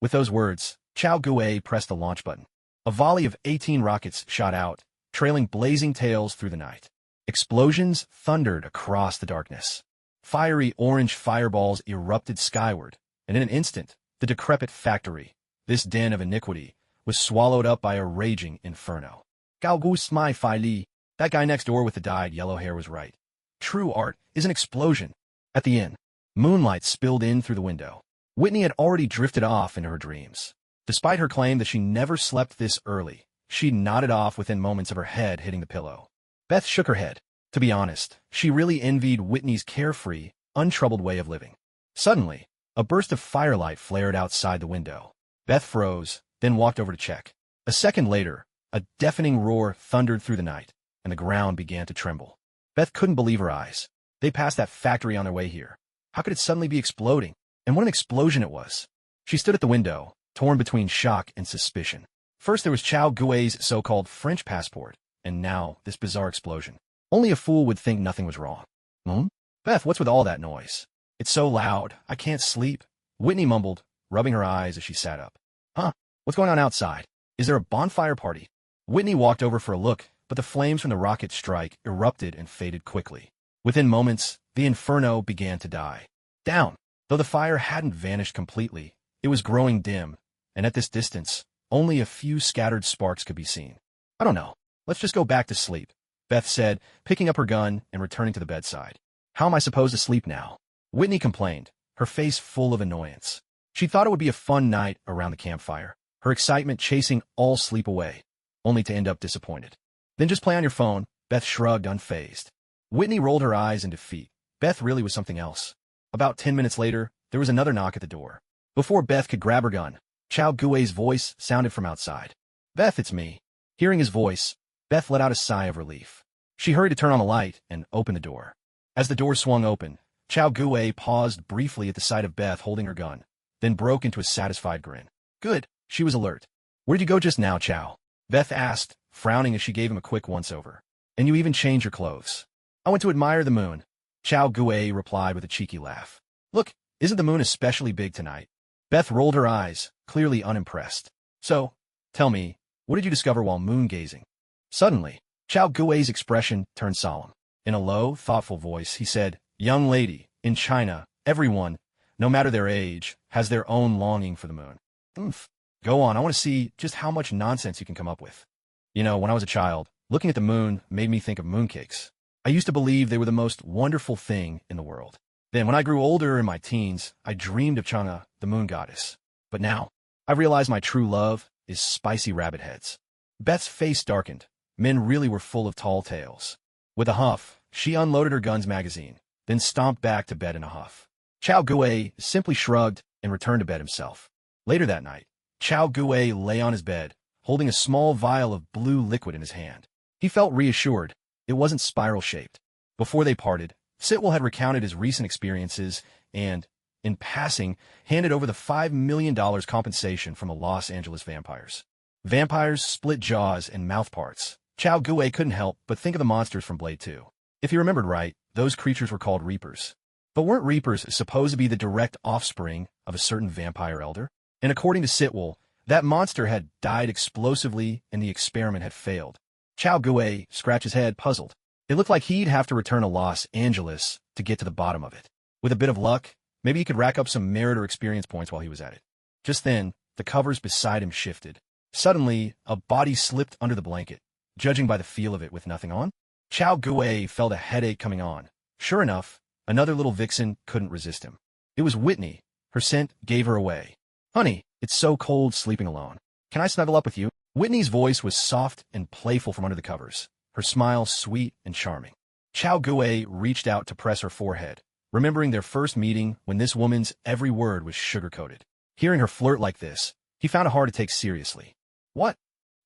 S1: With those words, Chao Guo pressed the launch button. A volley of 18 rockets shot out, trailing blazing tails through the night. Explosions thundered across the darkness. Fiery orange fireballs erupted skyward, and in an instant, the decrepit factory, this den of iniquity, was swallowed up by a raging inferno. Gao Gu Smai Fai Li, that guy next door with the dyed yellow hair was right. True art is an explosion. At the inn, moonlight spilled in through the window. Whitney had already drifted off into her dreams. Despite her claim that she never slept this early, she nodded off within moments of her head hitting the pillow. Beth shook her head. To be honest, she really envied Whitney's carefree, untroubled way of living. Suddenly, a burst of firelight flared outside the window. Beth froze, then walked over to check. A second later, a deafening roar thundered through the night, and the ground began to tremble. Beth couldn't believe her eyes. They passed that factory on their way here. How could it suddenly be exploding? And what an explosion it was. She stood at the window, torn between shock and suspicion. First there was Chao Guo's so-called French passport, and now this bizarre explosion. Only a fool would think nothing was wrong. Beth, what's with all that noise? It's so loud, I can't sleep. Whitney mumbled, rubbing her eyes as she sat up. Huh? What's going on outside? Is there a bonfire party? Whitney walked over for a look, but the flames from the rocket strike erupted and faded quickly. Within moments, the inferno began to die down. Though the fire hadn't vanished completely, it was growing dim, and at this distance, only a few scattered sparks could be seen. I don't know. Let's just go back to sleep. Beth said, picking up her gun and returning to the bedside. How am I supposed to sleep now? Whitney complained, her face full of annoyance. She thought it would be a fun night around the campfire, her excitement chasing all sleep away, only to end up disappointed. Then just play on your phone, Beth shrugged, unfazed. Whitney rolled her eyes in defeat. Beth really was something else. About 10 minutes later, there was another knock at the door. Before Beth could grab her gun, Chow Gui's voice sounded from outside. Beth, it's me. Hearing his voice, Beth let out a sigh of relief. She hurried to turn on the light and open the door. As the door swung open, Chow Gui paused briefly at the sight of Beth holding her gun, then broke into a satisfied grin. Good, she was alert. Where'd you go just now, Chow? Beth asked, frowning as she gave him a quick once-over. And you even changed your clothes. I went to admire the moon. Chow Gui replied with a cheeky laugh. Look, isn't the moon especially big tonight? Beth rolled her eyes, clearly unimpressed. So, tell me, what did you discover while moon-gazing? Suddenly, Chow Gui's expression turned solemn. In a low, thoughtful voice, he said, Young lady, in China, everyone, no matter their age, has their own longing for the moon. Go on, I want to see just how much nonsense you can come up with. You know, when I was a child, looking at the moon made me think of mooncakes. I used to believe they were the most wonderful thing in the world. Then, when I grew older in my teens, I dreamed of Chang'e, the moon goddess. But now, I realize my true love is spicy rabbit heads. Beth's face darkened. Men really were full of tall tales. With a huff, she unloaded her gun's magazine, then stomped back to bed in a huff. Chow Gui simply shrugged and returned to bed himself. Later that night, Chow Gui lay on his bed, holding a small vial of blue liquid in his hand. He felt reassured. It wasn't spiral-shaped. Before they parted, Sitwell had recounted his recent experiences and, in passing, handed over the $5 million compensation from the Los Angeles vampires. Vampires, split jaws, and mouth parts. Chow Gui couldn't help but think of the monsters from Blade 2. If he remembered right, those creatures were called Reapers. But weren't Reapers supposed to be the direct offspring of a certain vampire elder? And according to Sitwell, that monster had died explosively and the experiment had failed. Chow Gui scratched his head, puzzled. It looked like he'd have to return to Los Angeles to get to the bottom of it. With a bit of luck, maybe he could rack up some merit or experience points while he was at it. Just then, the covers beside him shifted. Suddenly, a body slipped under the blanket, judging by the feel of it with nothing on. Chow Gui felt a headache coming on. Sure enough, another little vixen couldn't resist him. It was Whitney. Her scent gave her away. Honey, it's so cold sleeping alone. Can I snuggle up with you? Whitney's voice was soft and playful from under the covers, her smile sweet and charming. Chow Gui reached out to press her forehead, remembering their first meeting when this woman's every word was sugar-coated. Hearing her flirt like this, he found it hard to take seriously. What?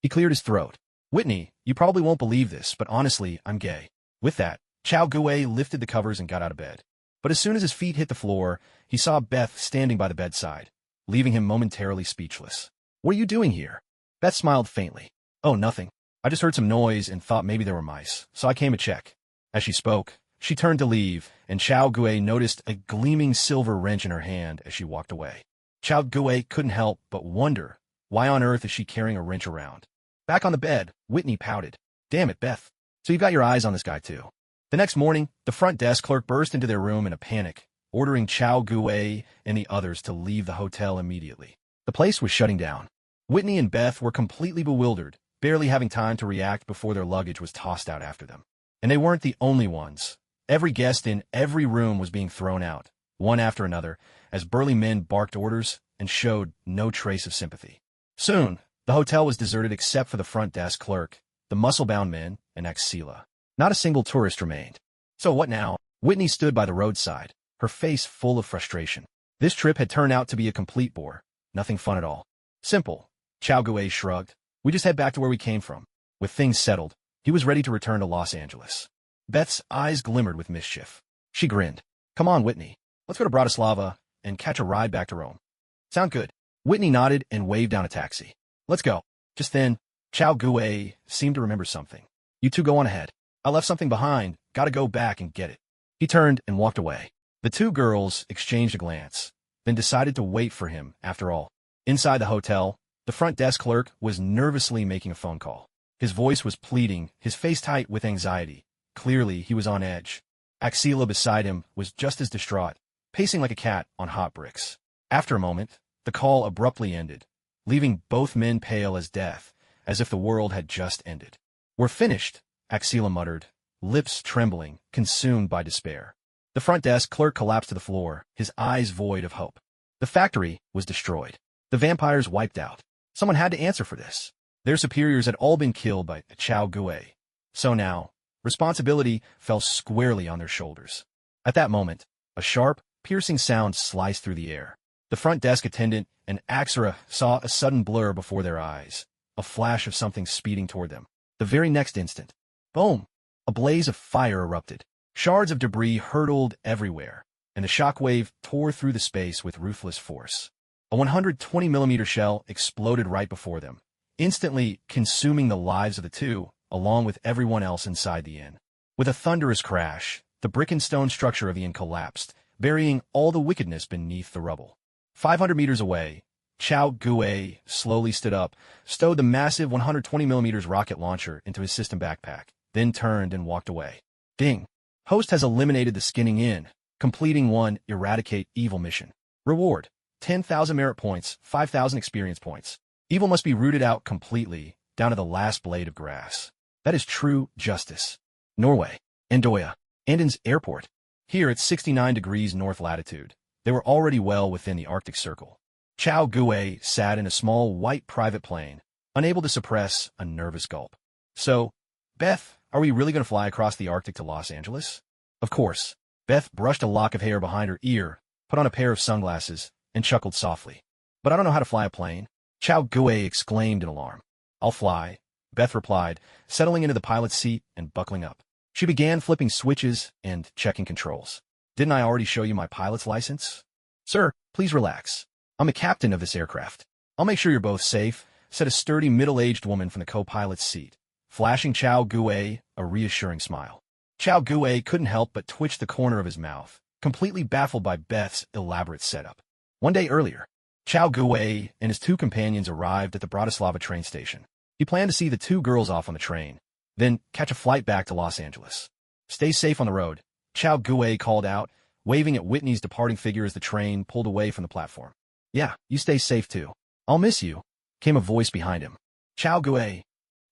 S1: He cleared his throat. Whitney, you probably won't believe this, but honestly, I'm gay. With that, Chow Gui lifted the covers and got out of bed. But as soon as his feet hit the floor, he saw Beth standing by the bedside, leaving him momentarily speechless. What are you doing here? Beth smiled faintly. Oh, nothing. I just heard some noise and thought maybe there were mice, so I came to check. As she spoke, she turned to leave, and Chow Gui noticed a gleaming silver wrench in her hand as she walked away. Chow Gui couldn't help but wonder, why on earth is she carrying a wrench around? Back on the bed, Whitney pouted. Damn it, Beth. So you've got your eyes on this guy, too. The next morning, the front desk clerk burst into their room in a panic, ordering Chow Gui and the others to leave the hotel immediately. The place was shutting down. Whitney and Beth were completely bewildered, barely having time to react before their luggage was tossed out after them. And they weren't the only ones. Every guest in every room was being thrown out, one after another, as burly men barked orders and showed no trace of sympathy. Soon, the hotel was deserted except for the front desk clerk, the muscle-bound men, and Axela. Not a single tourist remained. So what now? Whitney stood by the roadside, her face full of frustration. This trip had turned out to be a complete bore. Nothing fun at all. Simple. Chow Gui shrugged. We just head back to where we came from. With things settled, he was ready to return to Los Angeles. Beth's eyes glimmered with mischief. She grinned. Come on, Whitney. Let's go to Bratislava and catch a ride back to Rome. Sound good? Whitney nodded and waved down a taxi. Let's go. Just then, Chow Gui seemed to remember something. You two go on ahead. I left something behind. Gotta go back and get it. He turned and walked away. The two girls exchanged a glance, then decided to wait for him after all. Inside the hotel, the front desk clerk was nervously making a phone call. His voice was pleading, his face tight with anxiety. Clearly, he was on edge. Axela beside him was just as distraught, pacing like a cat on hot bricks. After a moment, the call abruptly ended, leaving both men pale as death, as if the world had just ended. We're finished, Axela muttered, lips trembling, consumed by despair. The front desk clerk collapsed to the floor, his eyes void of hope. The factory was destroyed. The vampires wiped out. Someone had to answer for this. Their superiors had all been killed by Chao Gui. So now, responsibility fell squarely on their shoulders. At that moment, a sharp, piercing sound sliced through the air. The front desk attendant and Axera saw a sudden blur before their eyes, a flash of something speeding toward them. The very next instant, boom! A blaze of fire erupted. Shards of debris hurtled everywhere, and the shockwave tore through the space with ruthless force. A 120mm shell exploded right before them, instantly consuming the lives of the two, along with everyone else inside the inn. With a thunderous crash, the brick and stone structure of the inn collapsed, burying all the wickedness beneath the rubble. 500 meters away, Chao Gui slowly stood up, stowed the massive 120mm rocket launcher into his system backpack, then turned and walked away. Ding! Host has eliminated the skinning in, completing one Eradicate Evil mission. Reward: 10,000 merit points, 5,000 experience points. Evil must be rooted out completely, down to the last blade of grass. That is true justice. Norway, Andoya, Andens Airport. Here at 69 degrees north latitude, they were already well within the Arctic Circle. Chao Gui sat in a small white private plane, unable to suppress a nervous gulp. So, Beth, are we really going to fly across the Arctic to Los Angeles? Of course. Beth brushed a lock of hair behind her ear, put on a pair of sunglasses, and chuckled softly. But I don't know how to fly a plane. Chao Gui exclaimed in alarm. I'll fly, Beth replied, settling into the pilot's seat and buckling up. She began flipping switches and checking controls. Didn't I already show you my pilot's license? Sir, please relax. I'm the captain of this aircraft. I'll make sure you're both safe, said a sturdy middle-aged woman from the co-pilot's seat, flashing Chao Gui a reassuring smile. Chao Gui couldn't help but twitch the corner of his mouth, completely baffled by Beth's elaborate setup. One day earlier, Chao Gui and his two companions arrived at the Bratislava train station. He planned to see the two girls off on the train, then catch a flight back to Los Angeles. Stay safe on the road, Chao Gui called out, waving at Whitney's departing figure as the train pulled away from the platform. Yeah, you stay safe too. I'll miss you, came a voice behind him. Chao Gui.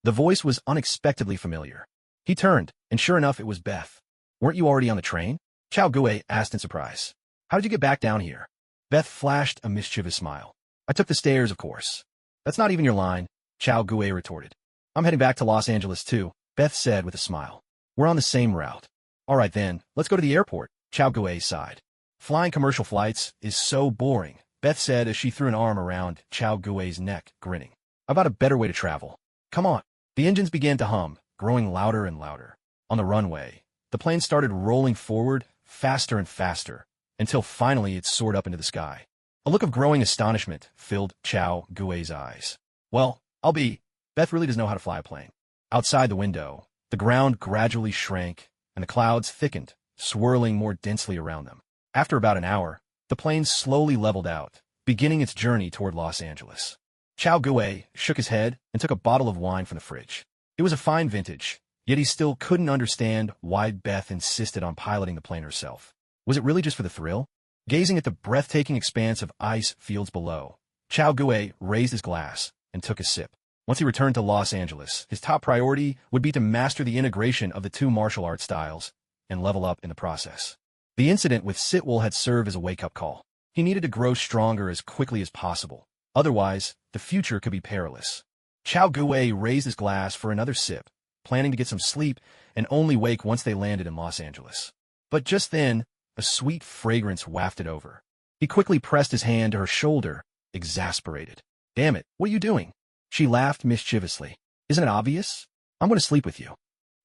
S1: The voice was unexpectedly familiar. He turned, and sure enough, it was Beth. Weren't you already on the train? Chao Gui asked in surprise. How did you get back down here? Beth flashed a mischievous smile. I took the stairs, of course. That's not even your line, Chao Gui retorted. I'm heading back to Los Angeles too, Beth said with a smile. We're on the same route. All right then, let's go to the airport, Chao Gui sighed. Flying commercial flights is so boring, Beth said as she threw an arm around Chao Gui's neck, grinning. I've got a better way to travel. Come on. The engines began to hum, growing louder and louder. On the runway, the plane started rolling forward, faster and faster, until finally it soared up into the sky. A look of growing astonishment filled Chao Gui's eyes. Well, Beth really does know how to fly a plane. Outside the window, the ground gradually shrank, and the clouds thickened, swirling more densely around them. After about an hour, the plane slowly leveled out, beginning its journey toward Los Angeles. Chao Gui shook his head and took a bottle of wine from the fridge. It was a fine vintage, yet he still couldn't understand why Beth insisted on piloting the plane herself. Was it really just for the thrill? Gazing at the breathtaking expanse of ice fields below, Chao Gui raised his glass and took a sip. Once he returned to Los Angeles, his top priority would be to master the integration of the two martial art styles and level up in the process. The incident with Sitwell had served as a wake-up call. He needed to grow stronger as quickly as possible. Otherwise, the future could be perilous. Chao Gui raised his glass for another sip, planning to get some sleep and only wake once they landed in Los Angeles. But just then, a sweet fragrance wafted over. He quickly pressed his hand to her shoulder, exasperated. Damn it, what are you doing? She laughed mischievously. Isn't it obvious? I'm going to sleep with you.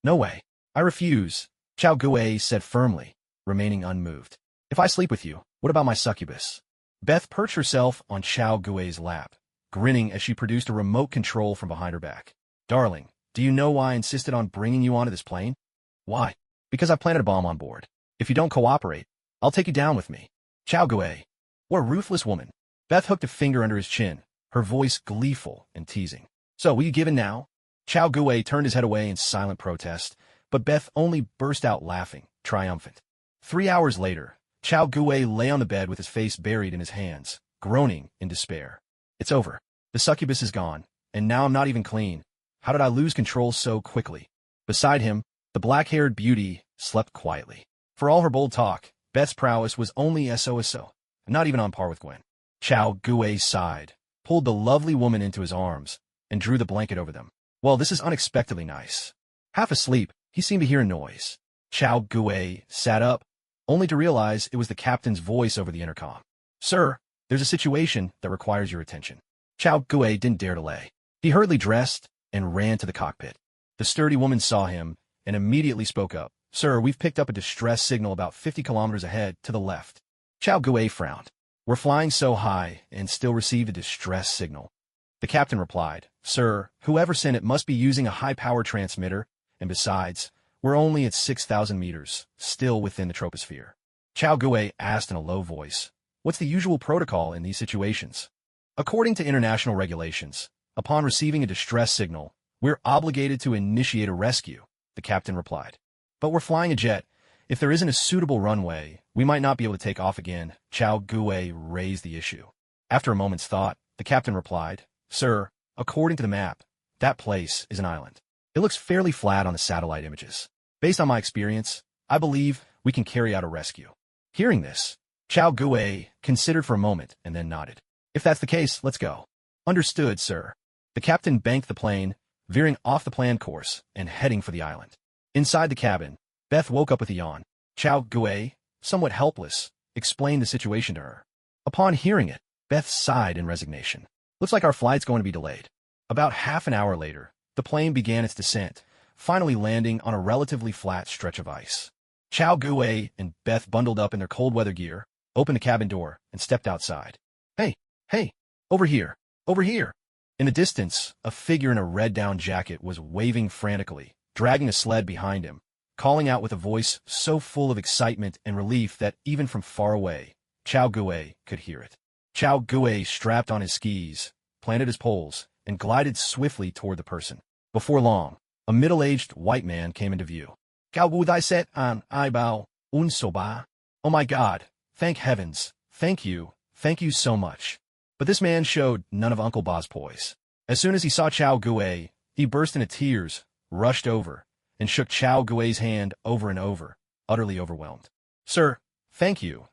S1: No way. I refuse, Chao Gui said firmly, remaining unmoved. If I sleep with you, what about my succubus? Beth perched herself on Chao Gui's lap, grinning as she produced a remote control from behind her back. Darling, do you know why I insisted on bringing you onto this plane? Why? Because I planted a bomb on board. If you don't cooperate, I'll take you down with me. Chao Gui. What a ruthless woman. Beth hooked a finger under his chin, her voice gleeful and teasing. So, will you give in now? Chao Gui turned his head away in silent protest, but Beth only burst out laughing, triumphant. 3 hours later, Chao Gui lay on the bed with his face buried in his hands, groaning in despair. It's over. The succubus is gone, and now I'm not even clean. How did I lose control so quickly? Beside him, the black-haired beauty slept quietly. For all her bold talk, Beth's prowess was only so-so, not even on par with Gwen. Chao Gue sighed, pulled the lovely woman into his arms, and drew the blanket over them. Well, this is unexpectedly nice. Half asleep, he seemed to hear a noise. Chao Gue sat up, only to realize it was the captain's voice over the intercom. Sir, there's a situation that requires your attention. Chao Gue didn't dare delay. He hurriedly dressed and ran to the cockpit. The sturdy woman saw him and immediately spoke up. Sir, we've picked up a distress signal about 50 kilometers ahead to the left. Chao Gue frowned. We're flying so high and still received a distress signal. The captain replied, Sir, whoever sent it must be using a high-power transmitter, and besides, we're only at 6,000 meters, still within the troposphere. Chao Gue asked in a low voice, What's the usual protocol in these situations? According to international regulations, upon receiving a distress signal, we're obligated to initiate a rescue, the captain replied. But we're flying a jet. If there isn't a suitable runway, we might not be able to take off again. Chao Gue raised the issue. After a moment's thought, the captain replied, Sir, according to the map, that place is an island. It looks fairly flat on the satellite images. Based on my experience, I believe we can carry out a rescue. Hearing this, Chao Gue considered for a moment and then nodded. If that's the case, let's go. Understood, sir. The captain banked the plane, veering off the planned course and heading for the island. Inside the cabin, Beth woke up with a yawn. Chao Gue, somewhat helpless, explained the situation to her. Upon hearing it, Beth sighed in resignation. Looks like our flight's going to be delayed. About half an hour later, the plane began its descent, finally landing on a relatively flat stretch of ice. Chao Gue and Beth bundled up in their cold weather gear, opened the cabin door, and stepped outside. Hey, over here, over here. In the distance, a figure in a red down jacket was waving frantically, dragging a sled behind him, calling out with a voice so full of excitement and relief that even from far away, Chao Gue could hear it. Chao Gue strapped on his skis, planted his poles, and glided swiftly toward the person. Before long, a middle-aged white man came into view. Gao Budai set an Ibao, un soba. Oh my God, thank heavens, thank you so much. But this man showed none of Uncle Ba's poise. As soon as he saw Chao Gue, he burst into tears, rushed over, and shook Chao Gue's hand over and over, utterly overwhelmed. Sir, thank you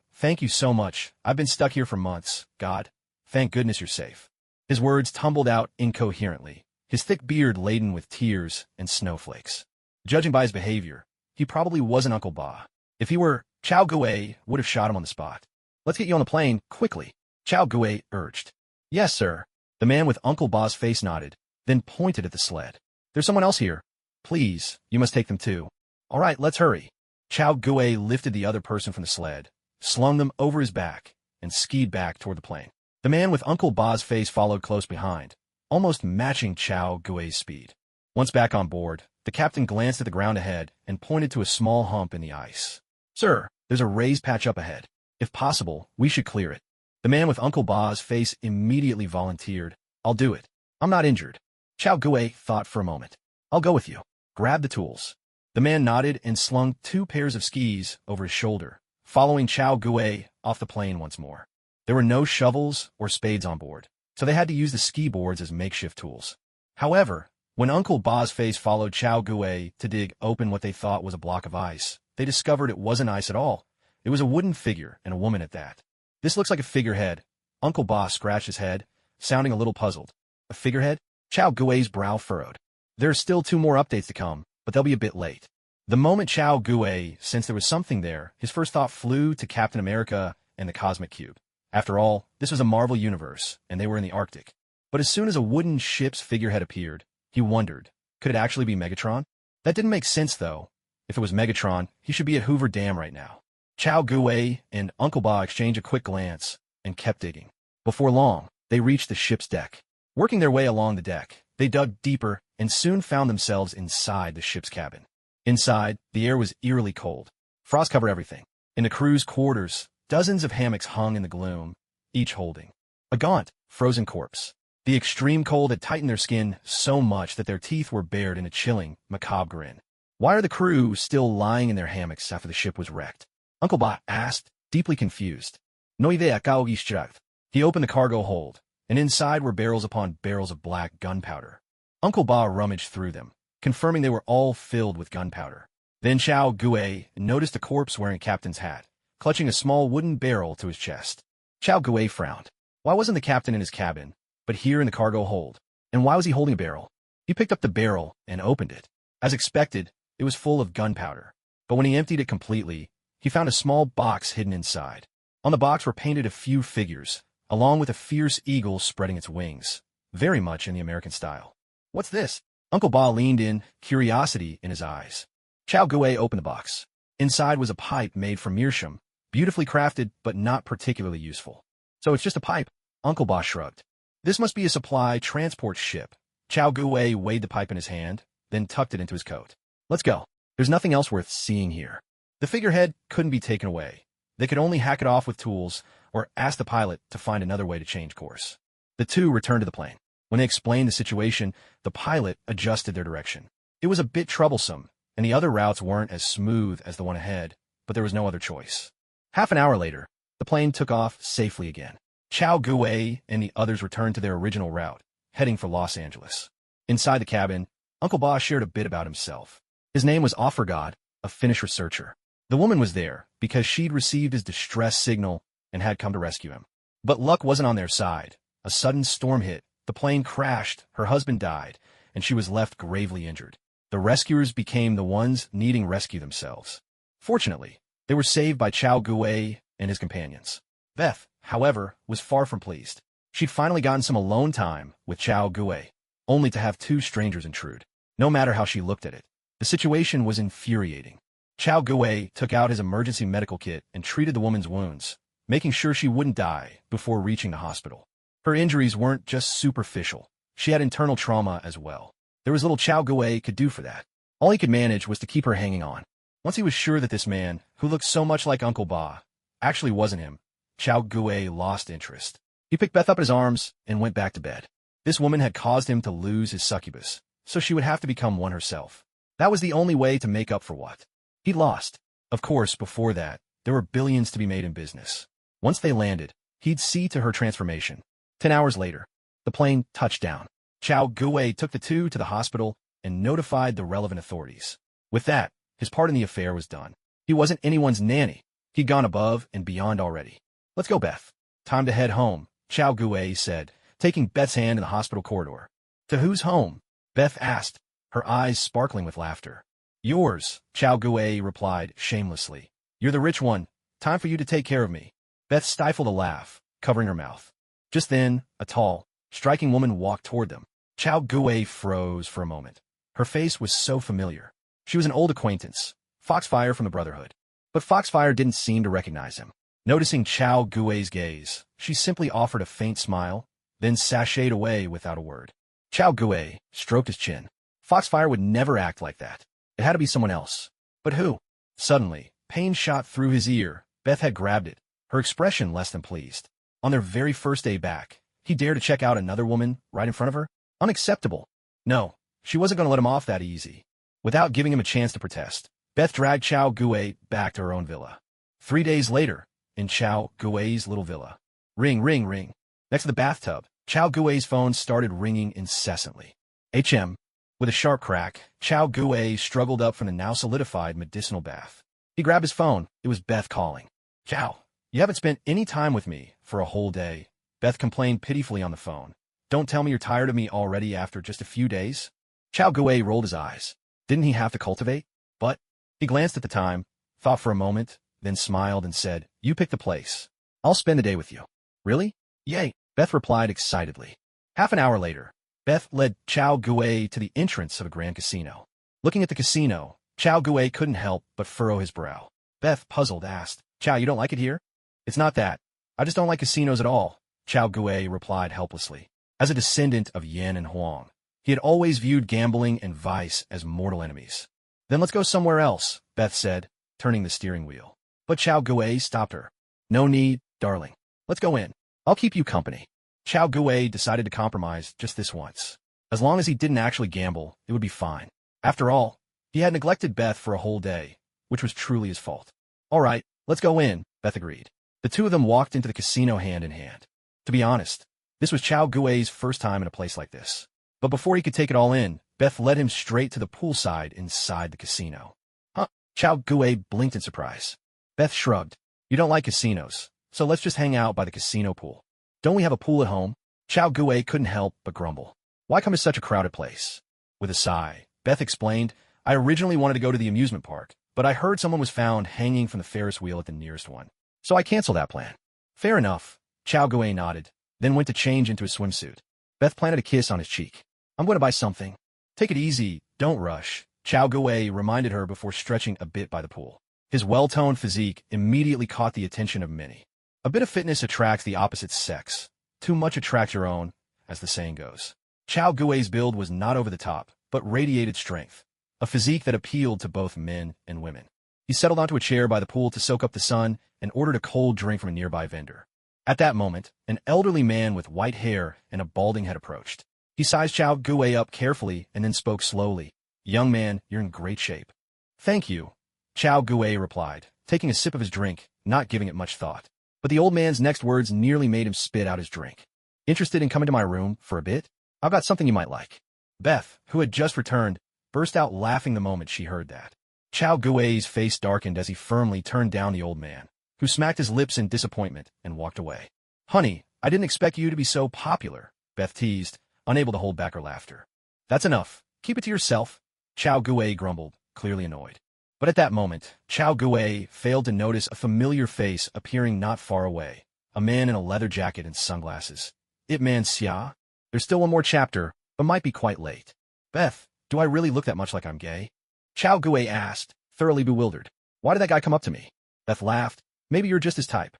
S1: so much. I've been stuck here for months. God, thank goodness you're safe. His words tumbled out incoherently, his thick beard laden with tears and snowflakes. Judging by his behavior, he probably wasn't Uncle Ba. If he were, Chao Gue would have shot him on the spot. Let's get you on the plane, quickly, Chao Gue urged. Yes, sir. The man with Uncle Ba's face nodded, then pointed at the sled. There's someone else here. Please, you must take them too. All right, let's hurry. Chao Gue lifted the other person from the sled, slung them over his back, and skied back toward the plane. The man with Uncle Ba's face followed close behind, almost matching Chao Gue's speed. Once back on board, the captain glanced at the ground ahead and pointed to a small hump in the ice. Sir, there's a raised patch up ahead. If possible, we should clear it. The man with Uncle Ba's face immediately volunteered. I'll do it. I'm not injured. Chao Gue thought for a moment. I'll go with you. Grab the tools. The man nodded and slung 2 pairs of skis over his shoulder, following Chao Gue off the plane once more. There were no shovels or spades on board, so they had to use the ski boards as makeshift tools. However, when Uncle Ba's face followed Chao Gue to dig open what they thought was a block of ice, they discovered it wasn't ice at all. It was a wooden figure, and a woman at that. This looks like a figurehead. Uncle Ba scratched his head, sounding a little puzzled. A figurehead? Chao Gue's brow furrowed. There are still 2 more updates to come, but they'll be a bit late. The moment Chao Gue sensed there was something there, his first thought flew to Captain America and the Cosmic Cube. After all, this was a Marvel universe, and they were in the Arctic. But as soon as a wooden ship's figurehead appeared, he wondered, could it actually be Megatron? That didn't make sense, though. If it was Megatron, he should be at Hoover Dam right now. Chao Gue and Uncle Ba exchanged a quick glance and kept digging. Before long, they reached the ship's deck. Working their way along the deck, they dug deeper and soon found themselves inside the ship's cabin. Inside, the air was eerily cold. Frost covered everything. In the crew's quarters, dozens of hammocks hung in the gloom, each holding a gaunt, frozen corpse. The extreme cold had tightened their skin so much that their teeth were bared in a chilling, macabre grin. Why are the crew still lying in their hammocks after the ship was wrecked? Uncle Ba asked, deeply confused. No idea, Cao Istruct. He opened the cargo hold, and inside were barrels upon barrels of black gunpowder. Uncle Ba rummaged through them, confirming they were all filled with gunpowder. Then Chao Gue noticed a corpse wearing a captain's hat, clutching a small wooden barrel to his chest. Chao Gue frowned. Why wasn't the captain in his cabin, but here in the cargo hold? And why was he holding a barrel? He picked up the barrel and opened it. As expected, it was full of gunpowder. But when he emptied it completely, he found a small box hidden inside. On the box were painted a few figures, along with a fierce eagle spreading its wings, very much in the American style. What's this? Uncle Ba leaned in, curiosity in his eyes. Chao Gue opened the box. Inside was a pipe made from meerschaum, beautifully crafted but not particularly useful. So it's just a pipe? Uncle Ba shrugged. This must be a supply transport ship. Chao Gue weighed the pipe in his hand, then tucked it into his coat. Let's go. There's nothing else worth seeing here. The figurehead couldn't be taken away. They could only hack it off with tools or ask the pilot to find another way to change course. The two returned to the plane. When they explained the situation, the pilot adjusted their direction. It was a bit troublesome, and the other routes weren't as smooth as the one ahead, but there was no other choice. Half an hour later, the plane took off safely again. Chao Gue and the others returned to their original route, heading for Los Angeles. Inside the cabin, Uncle Ba shared a bit about himself. His name was Offergod, a Finnish researcher. The woman was there because she'd received his distress signal and had come to rescue him. But luck wasn't on their side. A sudden storm hit, the plane crashed, her husband died, and she was left gravely injured. The rescuers became the ones needing rescue themselves. Fortunately, they were saved by Chao Gue and his companions. Beth, however, was far from pleased. She'd finally gotten some alone time with Chao Gue, only to have two strangers intrude. No matter how she looked at it, the situation was infuriating. Chao Gue took out his emergency medical kit and treated the woman's wounds, making sure she wouldn't die before reaching the hospital. Her injuries weren't just superficial. She had internal trauma as well. There was little Chao Gue could do for that. All he could manage was to keep her hanging on. Once he was sure that this man, who looked so much like Uncle Ba, actually wasn't him, Chao Gue lost interest. He picked Beth up in his arms and went back to bed. This woman had caused him to lose his succubus, so she would have to become one herself. That was the only way to make up for what he'd lost. Of course, before that, there were billions to be made in business. Once they landed, he'd see to her transformation. 10 hours later, the plane touched down. Chao Gue took the two to the hospital and notified the relevant authorities. With that, his part in the affair was done. He wasn't anyone's nanny. He'd gone above and beyond already. Let's go, Beth. Time to head home, Chao Gue said, taking Beth's hand in the hospital corridor. To whose home? Beth asked, her eyes sparkling with laughter. Yours, Chao Gue replied shamelessly. You're the rich one. Time for you to take care of me. Beth stifled a laugh, covering her mouth. Just then, a tall, striking woman walked toward them. Chao Gue froze for a moment. Her face was so familiar. She was an old acquaintance, Foxfire from the Brotherhood. But Foxfire didn't seem to recognize him. Noticing Chao Gue's gaze, she simply offered a faint smile, then sashayed away without a word. Chao Gue stroked his chin. Foxfire would never act like that. It had to be someone else. But who? Suddenly, pain shot through his ear. Beth had grabbed it, her expression less than pleased. On their very first day back, he dared to check out another woman right in front of her? Unacceptable. No, she wasn't going to let him off that easy. Without giving him a chance to protest, Beth dragged Chao Gue back to her own villa. 3 days later, in Chao Gue's little villa. Ring, ring, ring. Next to the bathtub, Chao Gue's phone started ringing incessantly. HM. With a sharp crack, Chao Gue struggled up from the now solidified medicinal bath. He grabbed his phone. It was Beth calling. Chao, you haven't spent any time with me for a whole day. Beth complained pitifully on the phone. Don't tell me you're tired of me already after just a few days? Chao Gue rolled his eyes. Didn't he have to cultivate? But he glanced at the time, thought for a moment, then smiled and said, You pick the place. I'll spend the day with you. Really? Yay, Beth replied excitedly. Half an hour later, Beth led Chao Gue to the entrance of a grand casino. Looking at the casino, Chao Gue couldn't help but furrow his brow. Beth, puzzled, asked, Chao, you don't like it here? It's not that. I just don't like casinos at all, Chao Gue replied helplessly. As a descendant of Yan and Huang, he had always viewed gambling and vice as mortal enemies. Then let's go somewhere else, Beth said, turning the steering wheel. But Chao Gue stopped her. No need, darling. Let's go in. I'll keep you company. Chao Gue decided to compromise just this once. As long as he didn't actually gamble, it would be fine. After all, he had neglected Beth for a whole day, which was truly his fault. All right, let's go in, Beth agreed. The two of them walked into the casino hand in hand. To be honest, this was Chao Gue's first time in a place like this. But before he could take it all in, Beth led him straight to the poolside inside the casino. Huh? Chao Gue blinked in surprise. Beth shrugged. You don't like casinos, so let's just hang out by the casino pool. Don't we have a pool at home? Chao Gue couldn't help but grumble. Why come to such a crowded place? With a sigh, Beth explained, I originally wanted to go to the amusement park, but I heard someone was found hanging from the Ferris wheel at the nearest one. So I canceled that plan. Fair enough. Chao Gue nodded, then went to change into his swimsuit. Beth planted a kiss on his cheek. I'm going to buy something. Take it easy, don't rush, Chao Gue reminded her before stretching a bit by the pool. His well-toned physique immediately caught the attention of many. A bit of fitness attracts the opposite sex. Too much attracts your own, as the saying goes. Chao Gue's build was not over the top, but radiated strength, a physique that appealed to both men and women. He settled onto a chair by the pool to soak up the sun and ordered a cold drink from a nearby vendor. At that moment, an elderly man with white hair and a balding head approached. He sized Chao Gue up carefully and then spoke slowly. Young man, you're in great shape. Thank you, Chao Gue replied, taking a sip of his drink, not giving it much thought. But the old man's next words nearly made him spit out his drink. Interested in coming to my room for a bit? I've got something you might like. Beth, who had just returned, burst out laughing the moment she heard that. Chao Gue's face darkened as he firmly turned down the old man, who smacked his lips in disappointment and walked away. Honey, I didn't expect you to be so popular, Beth teased, unable to hold back her laughter. That's enough. Keep it to yourself, Chao Gue grumbled, clearly annoyed. But at that moment, Chao Gue failed to notice a familiar face appearing not far away, a man in a leather jacket and sunglasses. Ip Man Xia? There's still one more chapter, but might be quite late. Beth, do I really look that much like I'm gay? Chao Gue asked, thoroughly bewildered. Why did that guy come up to me? Beth laughed. Maybe you're just his type.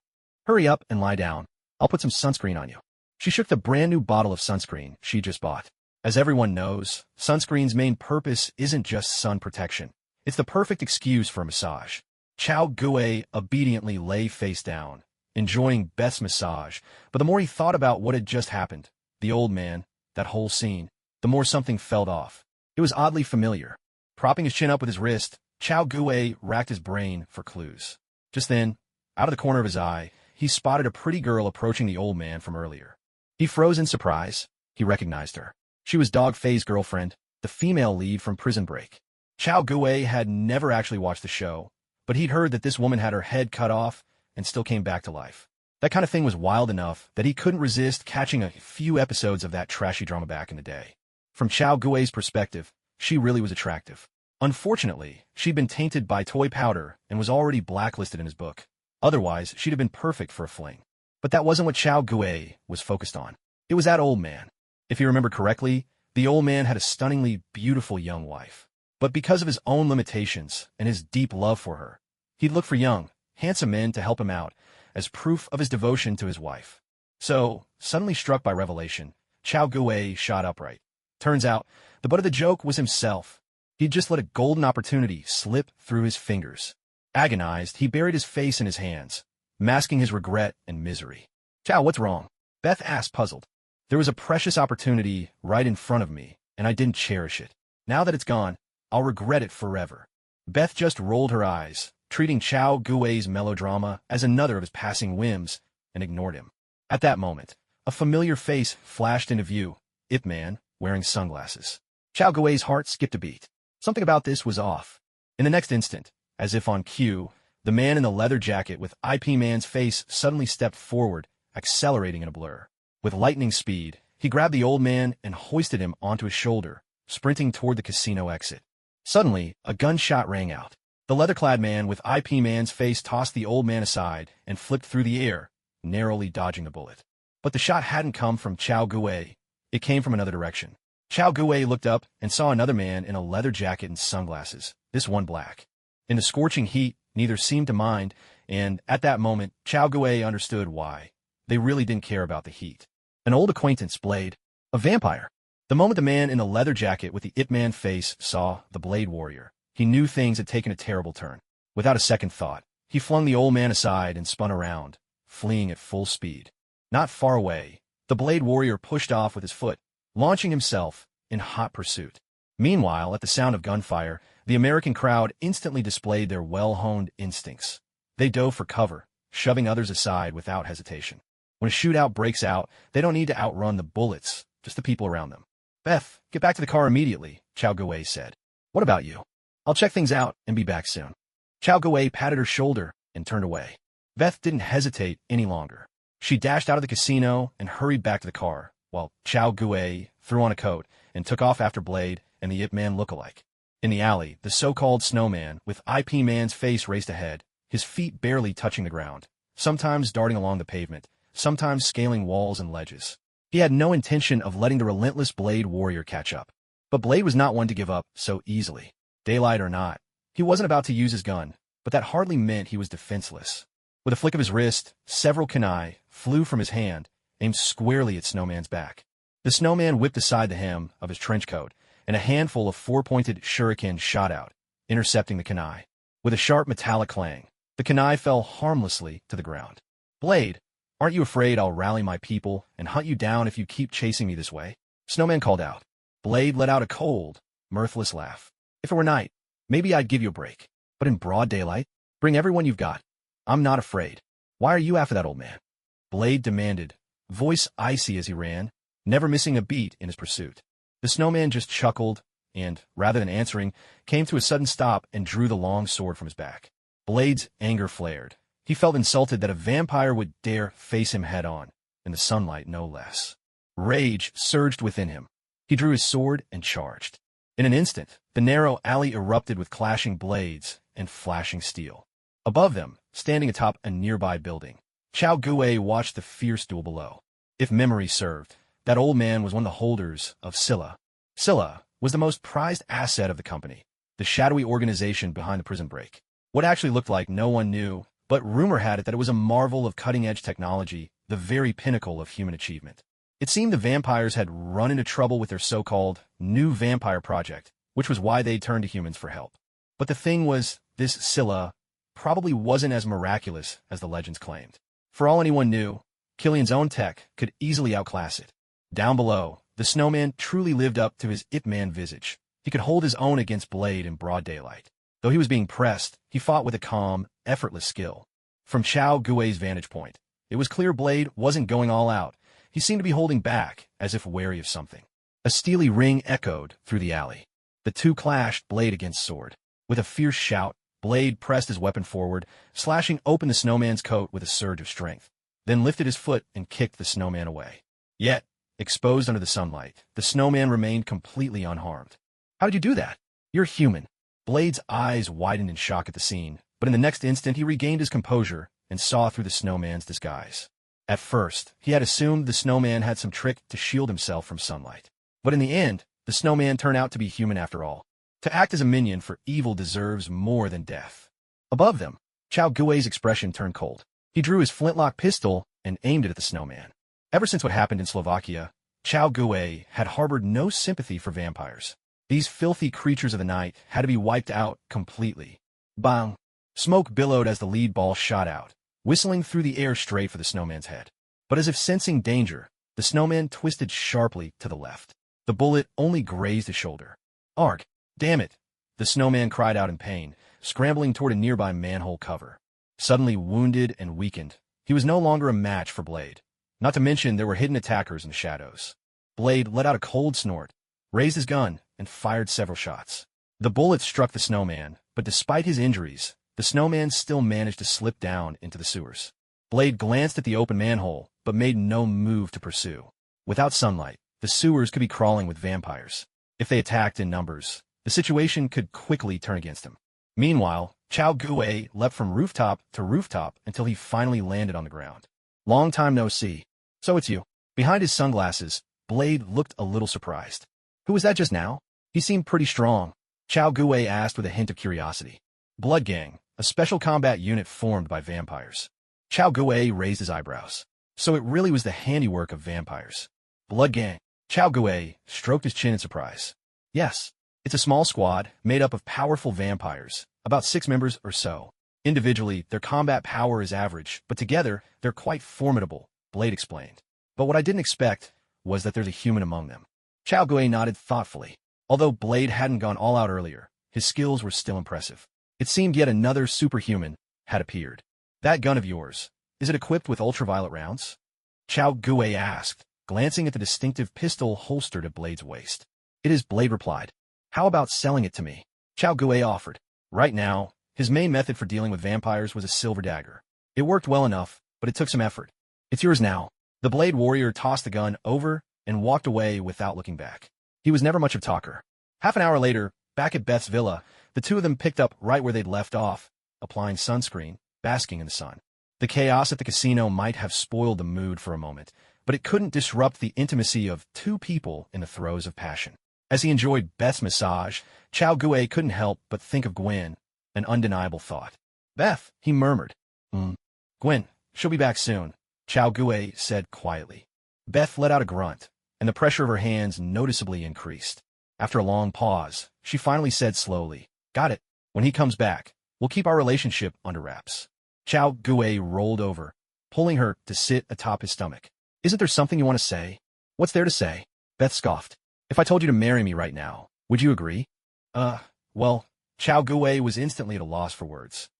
S1: Hurry up and lie down. I'll put some sunscreen on you. She shook the brand new bottle of sunscreen she just bought. As everyone knows, sunscreen's main purpose isn't just sun protection. It's the perfect excuse for a massage. Chao Gue obediently lay face down, enjoying Beth's massage, but the more he thought about what had just happened, the old man, that whole scene, the more something felt off. It was oddly familiar. Propping his chin up with his wrist, Chao Gue racked his brain for clues. Just then, out of the corner of his eye, he spotted a pretty girl approaching the old man from earlier. He froze in surprise. He recognized her. She was Dog Faye's girlfriend, the female lead from Prison Break. Chao Gue had never actually watched the show, but he'd heard that this woman had her head cut off and still came back to life. That kind of thing was wild enough that he couldn't resist catching a few episodes of that trashy drama back in the day. From Chao Gue's perspective, she really was attractive. Unfortunately, she'd been tainted by toy powder and was already blacklisted in his book. Otherwise, she'd have been perfect for a fling. But that wasn't what Chao Gue was focused on. It was that old man. If you remember correctly, the old man had a stunningly beautiful young wife. But because of his own limitations and his deep love for her, he'd look for young, handsome men to help him out as proof of his devotion to his wife. So, suddenly struck by revelation, Chao Gue shot upright. Turns out, the butt of the joke was himself. He'd just let a golden opportunity slip through his fingers. Agonized, he buried his face in his hands, masking his regret and misery. Chao, what's wrong? Beth asked, puzzled. There was a precious opportunity right in front of me, and I didn't cherish it. Now that it's gone, I'll regret it forever. Beth just rolled her eyes, treating Chao Gue's melodrama as another of his passing whims, and ignored him. At that moment, a familiar face flashed into view, Ip Man, wearing sunglasses. Chao Gue's heart skipped a beat. Something about this was off. In the next instant, as if on cue, the man in the leather jacket with IP Man's face suddenly stepped forward, accelerating in a blur. With lightning speed, he grabbed the old man and hoisted him onto his shoulder, sprinting toward the casino exit. Suddenly, a gunshot rang out. The leather-clad man with IP Man's face tossed the old man aside and flipped through the air, narrowly dodging the bullet. But the shot hadn't come from Chao Gue. It came from another direction. Chao Gue looked up and saw another man in a leather jacket and sunglasses, this one black. In the scorching heat, neither seemed to mind, and at that moment, Chao Gue understood why. They really didn't care about the heat. An old acquaintance, Blade. A vampire. The moment the man in the leather jacket with the Ip Man face saw the Blade Warrior, he knew things had taken a terrible turn. Without a second thought, he flung the old man aside and spun around, fleeing at full speed. Not far away, the Blade Warrior pushed off with his foot, launching himself in hot pursuit. Meanwhile, at the sound of gunfire, the American crowd instantly displayed their well-honed instincts. They dove for cover, shoving others aside without hesitation. When a shootout breaks out, they don't need to outrun the bullets, just the people around them. Beth, get back to the car immediately, Chao Guwei said. What about you? I'll check things out and be back soon. Chao Guwei patted her shoulder and turned away. Beth didn't hesitate any longer. She dashed out of the casino and hurried back to the car, while Chao Guwei threw on a coat and took off after Blade and the Ip Man look-alike. In the alley, the so-called snowman, with IP Man's face raced ahead, his feet barely touching the ground, sometimes darting along the pavement, sometimes scaling walls and ledges. He had no intention of letting the relentless Blade warrior catch up. But Blade was not one to give up so easily. Daylight or not, he wasn't about to use his gun, but that hardly meant he was defenseless. With a flick of his wrist, several kunai flew from his hand, aimed squarely at Snowman's back. The snowman whipped aside the hem of his trench coat, and a handful of four-pointed shurikens shot out, intercepting the kunai. With a sharp metallic clang, the kunai fell harmlessly to the ground. Blade, aren't you afraid I'll rally my people and hunt you down if you keep chasing me this way? Snowman called out. Blade let out a cold, mirthless laugh. If it were night, maybe I'd give you a break. But in broad daylight, bring everyone you've got. I'm not afraid. Why are you after that old man? Blade demanded, voice icy as he ran, never missing a beat in his pursuit. The snowman just chuckled and, rather than answering, came to a sudden stop and drew the long sword from his back. Blade's anger flared. He felt insulted that a vampire would dare face him head-on, in the sunlight no less. Rage surged within him. He drew his sword and charged. In an instant, the narrow alley erupted with clashing blades and flashing steel. Above them, standing atop a nearby building, Chao Guwei watched the fierce duel below. If memory served, that old man was one of the holders of Scylla. Scylla was the most prized asset of the company, the shadowy organization behind the prison break. What actually looked like no one knew, but rumor had it that it was a marvel of cutting-edge technology, the very pinnacle of human achievement. It seemed the vampires had run into trouble with their so-called new vampire project, which was why they turned to humans for help. But the thing was, this Scylla probably wasn't as miraculous as the legends claimed. For all anyone knew, Killian's own tech could easily outclass it. Down below, the snowman truly lived up to his Ip Man visage. He could hold his own against Blade in broad daylight. Though he was being pressed, he fought with a calm, effortless skill. From Chao Guwei's vantage point, it was clear Blade wasn't going all out. He seemed to be holding back, as if wary of something. A steely ring echoed through the alley. The two clashed blade against sword. With a fierce shout, Blade pressed his weapon forward, slashing open the snowman's coat with a surge of strength, then lifted his foot and kicked the snowman away. Yet, exposed under the sunlight, the snowman remained completely unharmed. How did you do that? You're human. Blade's eyes widened in shock at the scene, but in the next instant he regained his composure and saw through the snowman's disguise. At first, he had assumed the snowman had some trick to shield himself from sunlight. But in the end, the snowman turned out to be human after all. To act as a minion for evil deserves more than death. Above them, Chao Guwei's expression turned cold. He drew his flintlock pistol and aimed it at the snowman. Ever since what happened in Slovakia, Chao Guwei had harbored no sympathy for vampires. These filthy creatures of the night had to be wiped out completely. Bang! Smoke billowed as the lead ball shot out, whistling through the air straight for the snowman's head. But as if sensing danger, the snowman twisted sharply to the left. The bullet only grazed his shoulder. Arg! Damn it! The snowman cried out in pain, scrambling toward a nearby manhole cover. Suddenly wounded and weakened, he was no longer a match for Blade. Not to mention there were hidden attackers in the shadows. Blade let out a cold snort, raised his gun, and fired several shots. The bullets struck the snowman, but despite his injuries, the snowman still managed to slip down into the sewers. Blade glanced at the open manhole, but made no move to pursue. Without sunlight, the sewers could be crawling with vampires. If they attacked in numbers, the situation could quickly turn against him. Meanwhile, Chao Guwei leapt from rooftop to rooftop until he finally landed on the ground. Long time no see. So it's you. Behind his sunglasses, Blade looked a little surprised. Who was that just now? He seemed pretty strong. Chao Guwei asked with a hint of curiosity. Blood Gang, a special combat unit formed by vampires. Chao Guwei raised his eyebrows. So it really was the handiwork of vampires. Blood Gang. Chao Guwei stroked his chin in surprise. Yes, it's a small squad made up of powerful vampires, about 6 members or so. Individually, their combat power is average, but together, they're quite formidable, Blade explained. But what I didn't expect was that there's a human among them. Chao Guwei nodded thoughtfully. Although Blade hadn't gone all out earlier, his skills were still impressive. It seemed yet another superhuman had appeared. That gun of yours, is it equipped with ultraviolet rounds? Chao Guwei asked, glancing at the distinctive pistol holstered at Blade's waist. It is, Blade replied. How about selling it to me? Chao Gue offered. Right now, his main method for dealing with vampires was a silver dagger. It worked well enough, but it took some effort. It's yours now. The Blade Warrior tossed the gun over and walked away without looking back. He was never much of a talker. Half an hour later, back at Beth's villa, the two of them picked up right where they'd left off, applying sunscreen, basking in the sun. The chaos at the casino might have spoiled the mood for a moment, but it couldn't disrupt the intimacy of two people in the throes of passion. As he enjoyed Beth's massage, Chao Gue couldn't help but think of Gwen, an undeniable thought. Beth, he murmured. Gwen, she'll be back soon, Chao Gue said quietly. Beth let out a grunt, and the pressure of her hands noticeably increased. After a long pause, she finally said slowly, "Got it. When he comes back, we'll keep our relationship under wraps." Chao Gue rolled over, pulling her to sit atop his stomach. "Isn't there something you want to say?" "What's there to say?" Beth scoffed. "If I told you to marry me right now, would you agree?" Well, Chao Gue was instantly at a loss for words.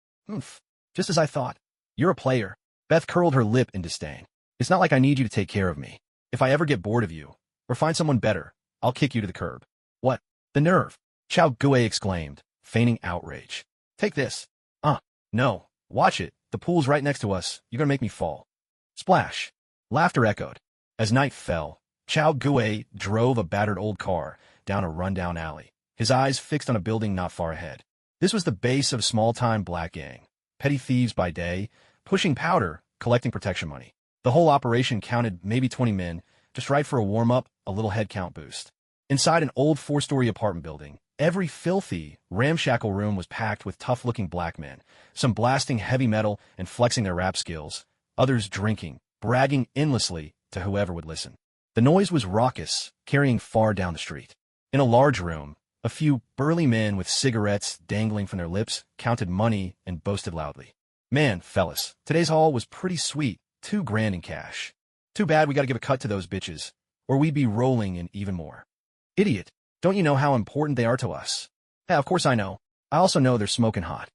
S1: Just as I thought. You're a player." Beth curled her lip in disdain. "It's not like I need you to take care of me. If I ever get bored of you, or find someone better, I'll kick you to the curb." "What? The nerve!" Chao Gue exclaimed, feigning outrage. "Take this." No. Watch it. The pool's right next to us. You're gonna make me fall." Splash. Laughter echoed. As night fell, Chao Gue drove a battered old car down a rundown alley, his eyes fixed on a building not far ahead. This was the base of a small-time black gang, petty thieves by day, pushing powder, collecting protection money. The whole operation counted maybe 20 men, just right for a warm-up, a little head count boost. Inside an old 4-story apartment building, every filthy, ramshackle room was packed with tough-looking black men, some blasting heavy metal and flexing their rap skills, others drinking, bragging endlessly to whoever would listen. The noise was raucous, carrying far down the street. In a large room, a few burly men with cigarettes dangling from their lips counted money and boasted loudly. "Man, fellas, today's haul was pretty sweet, $2,000 in cash. Too bad we gotta give a cut to those bitches, or we'd be rolling in even more." "Idiot, don't you know how important they are to us?" "Yeah, of course I know. I also know they're smoking hot."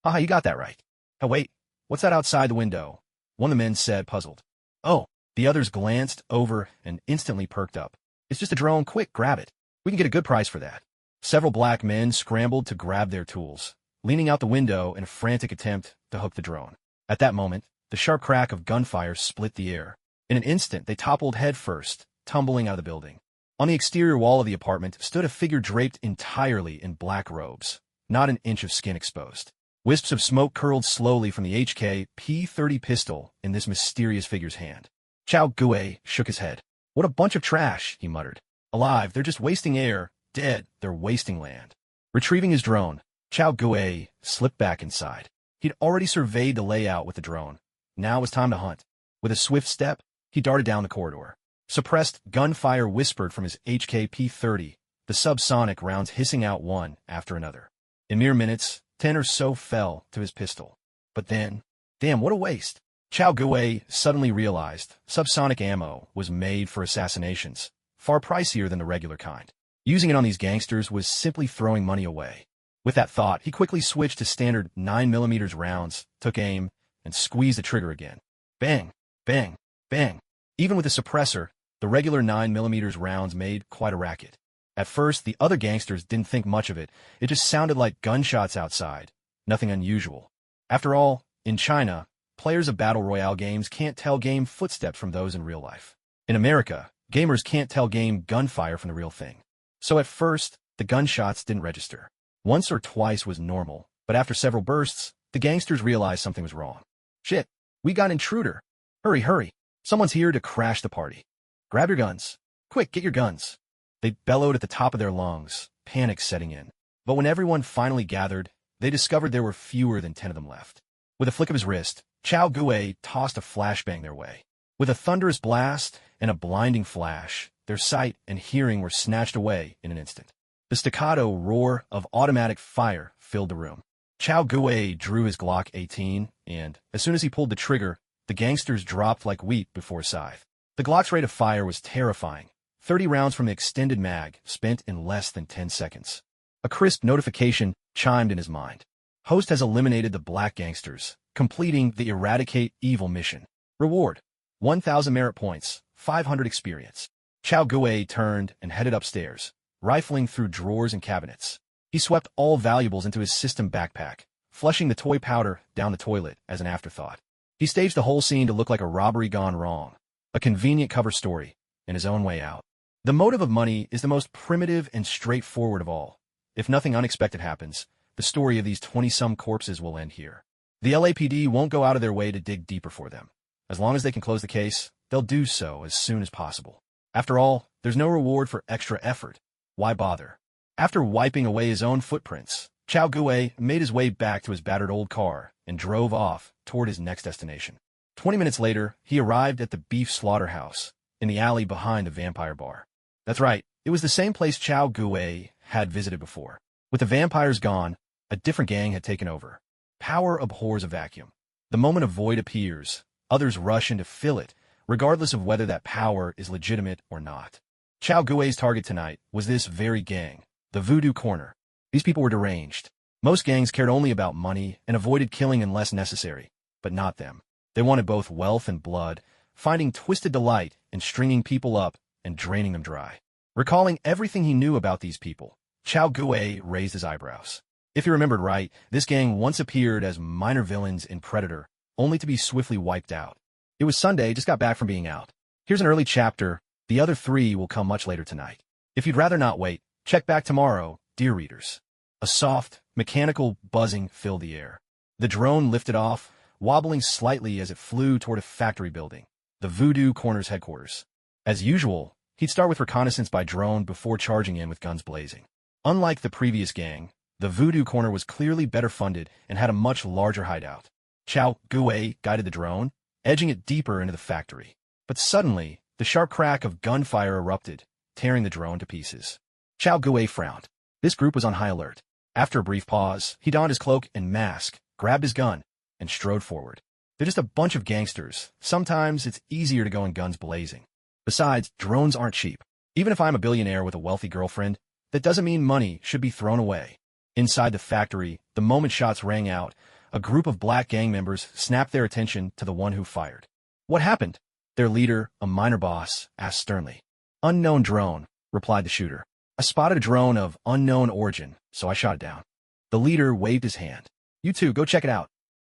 S1: "Haha, you got that right." "Oh wait, what's that outside the window?" one of the men said, puzzled. "Oh." The others glanced over and instantly perked up. "It's just a drone, quick, grab it. We can get a good price for that." Several black men scrambled to grab their tools, leaning out the window in a frantic attempt to hook the drone. At that moment, the sharp crack of gunfire split the air. In an instant, they toppled headfirst, tumbling out of the building. On the exterior wall of the apartment stood a figure draped entirely in black robes, not an inch of skin exposed. Wisps of smoke curled slowly from the HK P-30 pistol in this mysterious figure's hand. Chao Gue shook his head. "What a bunch of trash," he muttered. "Alive, they're just wasting air. Dead, they're wasting land." Retrieving his drone, Chao Gue slipped back inside. He'd already surveyed the layout with the drone. Now it was time to hunt. With a swift step, he darted down the corridor. Suppressed gunfire whispered from his HK P-30, the subsonic rounds hissing out one after another. In mere minutes, 10 or so fell to his pistol. But then, damn, what a waste. Chao Gue suddenly realized subsonic ammo was made for assassinations, far pricier than the regular kind. Using it on these gangsters was simply throwing money away. With that thought, he quickly switched to standard 9mm rounds, took aim, and squeezed the trigger again. Bang, bang, bang. Even with the suppressor, the regular 9mm rounds made quite a racket. At first, the other gangsters didn't think much of it. It just sounded like gunshots outside. Nothing unusual. After all, in China, players of Battle Royale games can't tell game footsteps from those in real life. In America, gamers can't tell game gunfire from the real thing. So at first, the gunshots didn't register. Once or twice was normal, but after several bursts, the gangsters realized something was wrong. "Shit, we got an intruder. Hurry, hurry. Someone's here to crash the party. Grab your guns. Quick, get your guns." They bellowed at the top of their lungs, panic setting in. But when everyone finally gathered, they discovered there were fewer than 10 of them left. With a flick of his wrist, Chao Gue tossed a flashbang their way. With a thunderous blast and a blinding flash, their sight and hearing were snatched away in an instant. The staccato roar of automatic fire filled the room. Chao Gue drew his Glock 18, and, as soon as he pulled the trigger, the gangsters dropped like wheat before a scythe. The Glock's rate of fire was terrifying. 30 rounds from the extended mag, spent in less than 10 seconds. A crisp notification chimed in his mind. Host has eliminated the black gangsters, completing the Eradicate Evil mission. Reward: 1,000 merit points, 500 experience. Chao Gue turned and headed upstairs, rifling through drawers and cabinets. He swept all valuables into his system backpack, flushing the toy powder down the toilet as an afterthought. He staged the whole scene to look like a robbery gone wrong, a convenient cover story, in his own way out. The motive of money is the most primitive and straightforward of all. If nothing unexpected happens, the story of these 20-some corpses will end here. The LAPD won't go out of their way to dig deeper for them. As long as they can close the case, they'll do so as soon as possible. After all, there's no reward for extra effort. Why bother? After wiping away his own footprints, Chao Gue made his way back to his battered old car and drove off toward his next destination. 20 minutes later, he arrived at the beef slaughterhouse, in the alley behind the vampire bar. That's right, it was the same place Chao Gue had visited before. With the vampires gone, a different gang had taken over. Power abhors a vacuum. The moment a void appears, others rush in to fill it, regardless of whether that power is legitimate or not. Chao Gue's target tonight was this very gang, the Voodoo Corner. These people were deranged. Most gangs cared only about money and avoided killing unless necessary, but not them. They wanted both wealth and blood, finding twisted delight in stringing people up and draining them dry. Recalling everything he knew about these people, Chao Gue raised his eyebrows. If he remembered right, this gang once appeared as minor villains in Predator, only to be swiftly wiped out. It was Sunday, just got back from being out. Here's an early chapter. The other 3 will come much later tonight. If you'd rather not wait, check back tomorrow, dear readers. A soft, mechanical buzzing filled the air. The drone lifted off, wobbling slightly as it flew toward a factory building, the Voodoo Corner's headquarters. As usual, he'd start with reconnaissance by drone before charging in with guns blazing. Unlike the previous gang, the Voodoo Corner was clearly better funded and had a much larger hideout. Chao Gue guided the drone, edging it deeper into the factory. But suddenly, the sharp crack of gunfire erupted, tearing the drone to pieces. Chao Gue frowned. This group was on high alert. After a brief pause, he donned his cloak and mask, grabbed his gun, and strode forward. They're just a bunch of gangsters. Sometimes it's easier to go in guns blazing. Besides, drones aren't cheap. Even if I'm a billionaire with a wealthy girlfriend, that doesn't mean money should be thrown away. Inside the factory, the moment shots rang out, a group of black gang members snapped their attention to the one who fired. What happened? Their leader, a minor boss, asked sternly. Unknown drone, replied the shooter. I spotted a drone of unknown origin, so I shot it down. The leader waved his hand. You two, go check it out.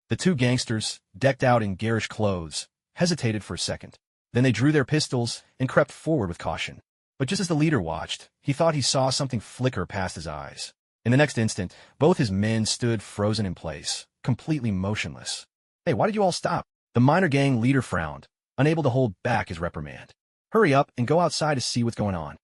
S1: The 2 gangsters, decked out in garish clothes, hesitated for a second. Then they drew their pistols and crept forward with caution. But just as the leader watched, he thought he saw something flicker past his eyes. In the next instant, both his men stood frozen in place, completely motionless. Hey, why did you all stop? The minor gang leader frowned, unable to hold back his reprimand. Hurry up and go outside to see what's going on.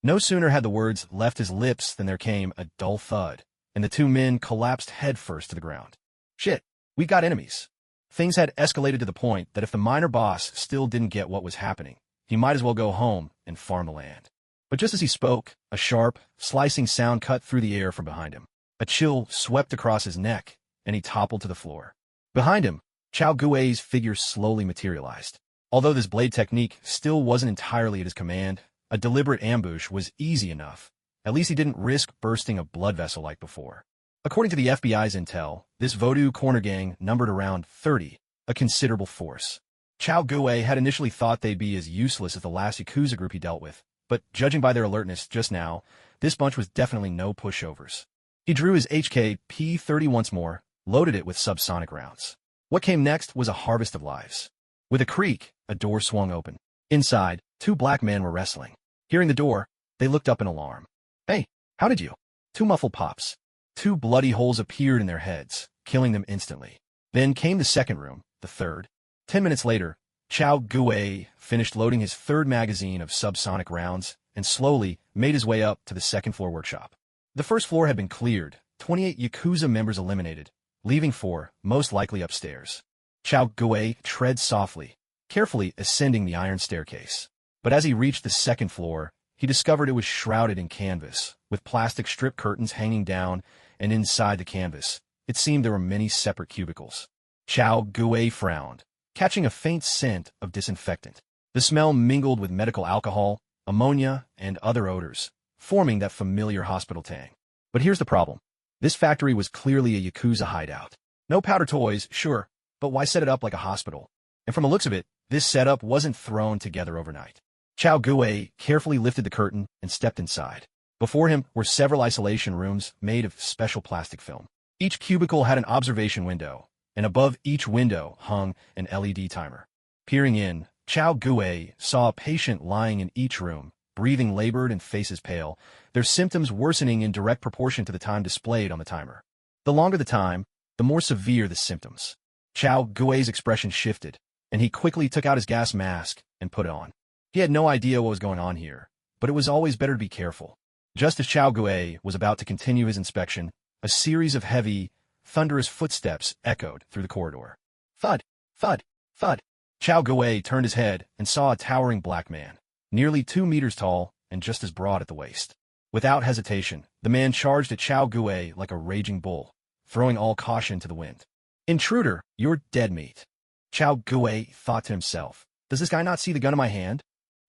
S1: No sooner had the words left his lips than there came a dull thud, and the 2 men collapsed headfirst to the ground. Shit, we got enemies. Things had escalated to the point that if the minor boss still didn't get what was happening, he might as well go home and farm the land. But just as he spoke, a sharp, slicing sound cut through the air from behind him. A chill swept across his neck, and he toppled to the floor. Behind him, Chao Gue's figure slowly materialized. Although this blade technique still wasn't entirely at his command, a deliberate ambush was easy enough. At least he didn't risk bursting a blood vessel like before. According to the FBI's intel, this Voodoo Corner gang numbered around 30, a considerable force. Chao Gue had initially thought they'd be as useless as the last Yakuza group he dealt with, but judging by their alertness just now, this bunch was definitely no pushovers. He drew his HK-P30 once more, loaded it with subsonic rounds. What came next was a harvest of lives. With a creak, a door swung open. Inside, 2 black men were wrestling. Hearing the door, they looked up in alarm. Hey, how did you? 2 muffled pops. 2 bloody holes appeared in their heads, killing them instantly. Then came the second room, the third. 10 minutes later, Chao Gue finished loading his 3rd magazine of subsonic rounds and slowly made his way up to the 2nd floor workshop. The first floor had been cleared, 28 Yakuza members eliminated, leaving 4, most likely upstairs. Chao Gue tread softly, carefully ascending the iron staircase. But as he reached the 2nd floor, he discovered it was shrouded in canvas, with plastic strip curtains hanging down, and inside the canvas, it seemed there were many separate cubicles. Chao Gue frowned, catching a faint scent of disinfectant. The smell mingled with medical alcohol, ammonia, and other odors, forming that familiar hospital tang. But here's the problem. This factory was clearly a Yakuza hideout. No powder toys, sure, but why set it up like a hospital? And from the looks of it, this setup wasn't thrown together overnight. Chao Gue carefully lifted the curtain and stepped inside. Before him were several isolation rooms made of special plastic film. Each cubicle had an observation window, and above each window hung an LED timer. Peering in, Chao Gue saw a patient lying in each room, breathing labored and faces pale, their symptoms worsening in direct proportion to the time displayed on the timer. The longer the time, the more severe the symptoms. Chao Gue's expression shifted, and he quickly took out his gas mask and put it on. He had no idea what was going on here, but it was always better to be careful. Just as Chao Gue was about to continue his inspection, a series of heavy, thunderous footsteps echoed through the corridor. Thud, thud, thud. Chao Gue turned his head and saw a towering black man, nearly 2 meters tall and just as broad at the waist. Without hesitation, the man charged at Chao Gue like a raging bull, throwing all caution to the wind. Intruder, you're dead meat. Chao Gue thought to himself, does this guy not see the gun in my hand?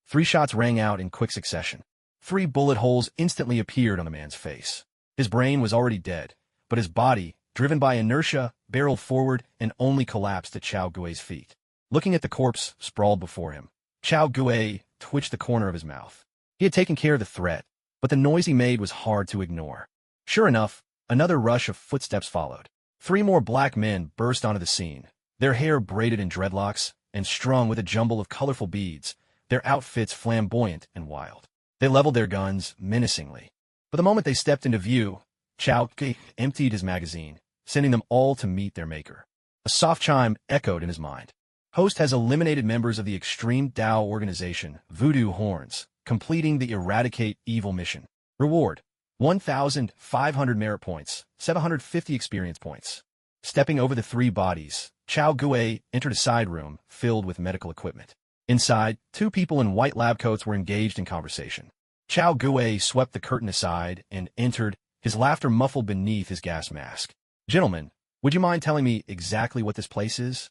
S1: 3 shots rang out in quick succession. 3 bullet holes instantly appeared on the man's face. His brain was already dead, but his body, driven by inertia, barreled forward and only collapsed at Chao Gue's feet. Looking at the corpse sprawled before him, Chao Gue twitched the corner of his mouth. He had taken care of the threat, but the noise he made was hard to ignore. Sure enough, another rush of footsteps followed. 3 more black men burst onto the scene, their hair braided in dreadlocks and strung with a jumble of colorful beads, their outfits flamboyant and wild. They leveled their guns menacingly. But the moment they stepped into view, Chao Gue emptied his magazine, sending them all to meet their maker. A soft chime echoed in his mind. Host has eliminated members of the Extreme Tao organization, Voodoo Horns, completing the Eradicate Evil mission. Reward: 1,500 merit points, 750 experience points. Stepping over the 3 bodies, Chao Gue entered a side room filled with medical equipment. Inside, 2 people in white lab coats were engaged in conversation. Chao Gue swept the curtain aside and entered, his laughter muffled beneath his gas mask. Gentlemen, would you mind telling me exactly what this place is?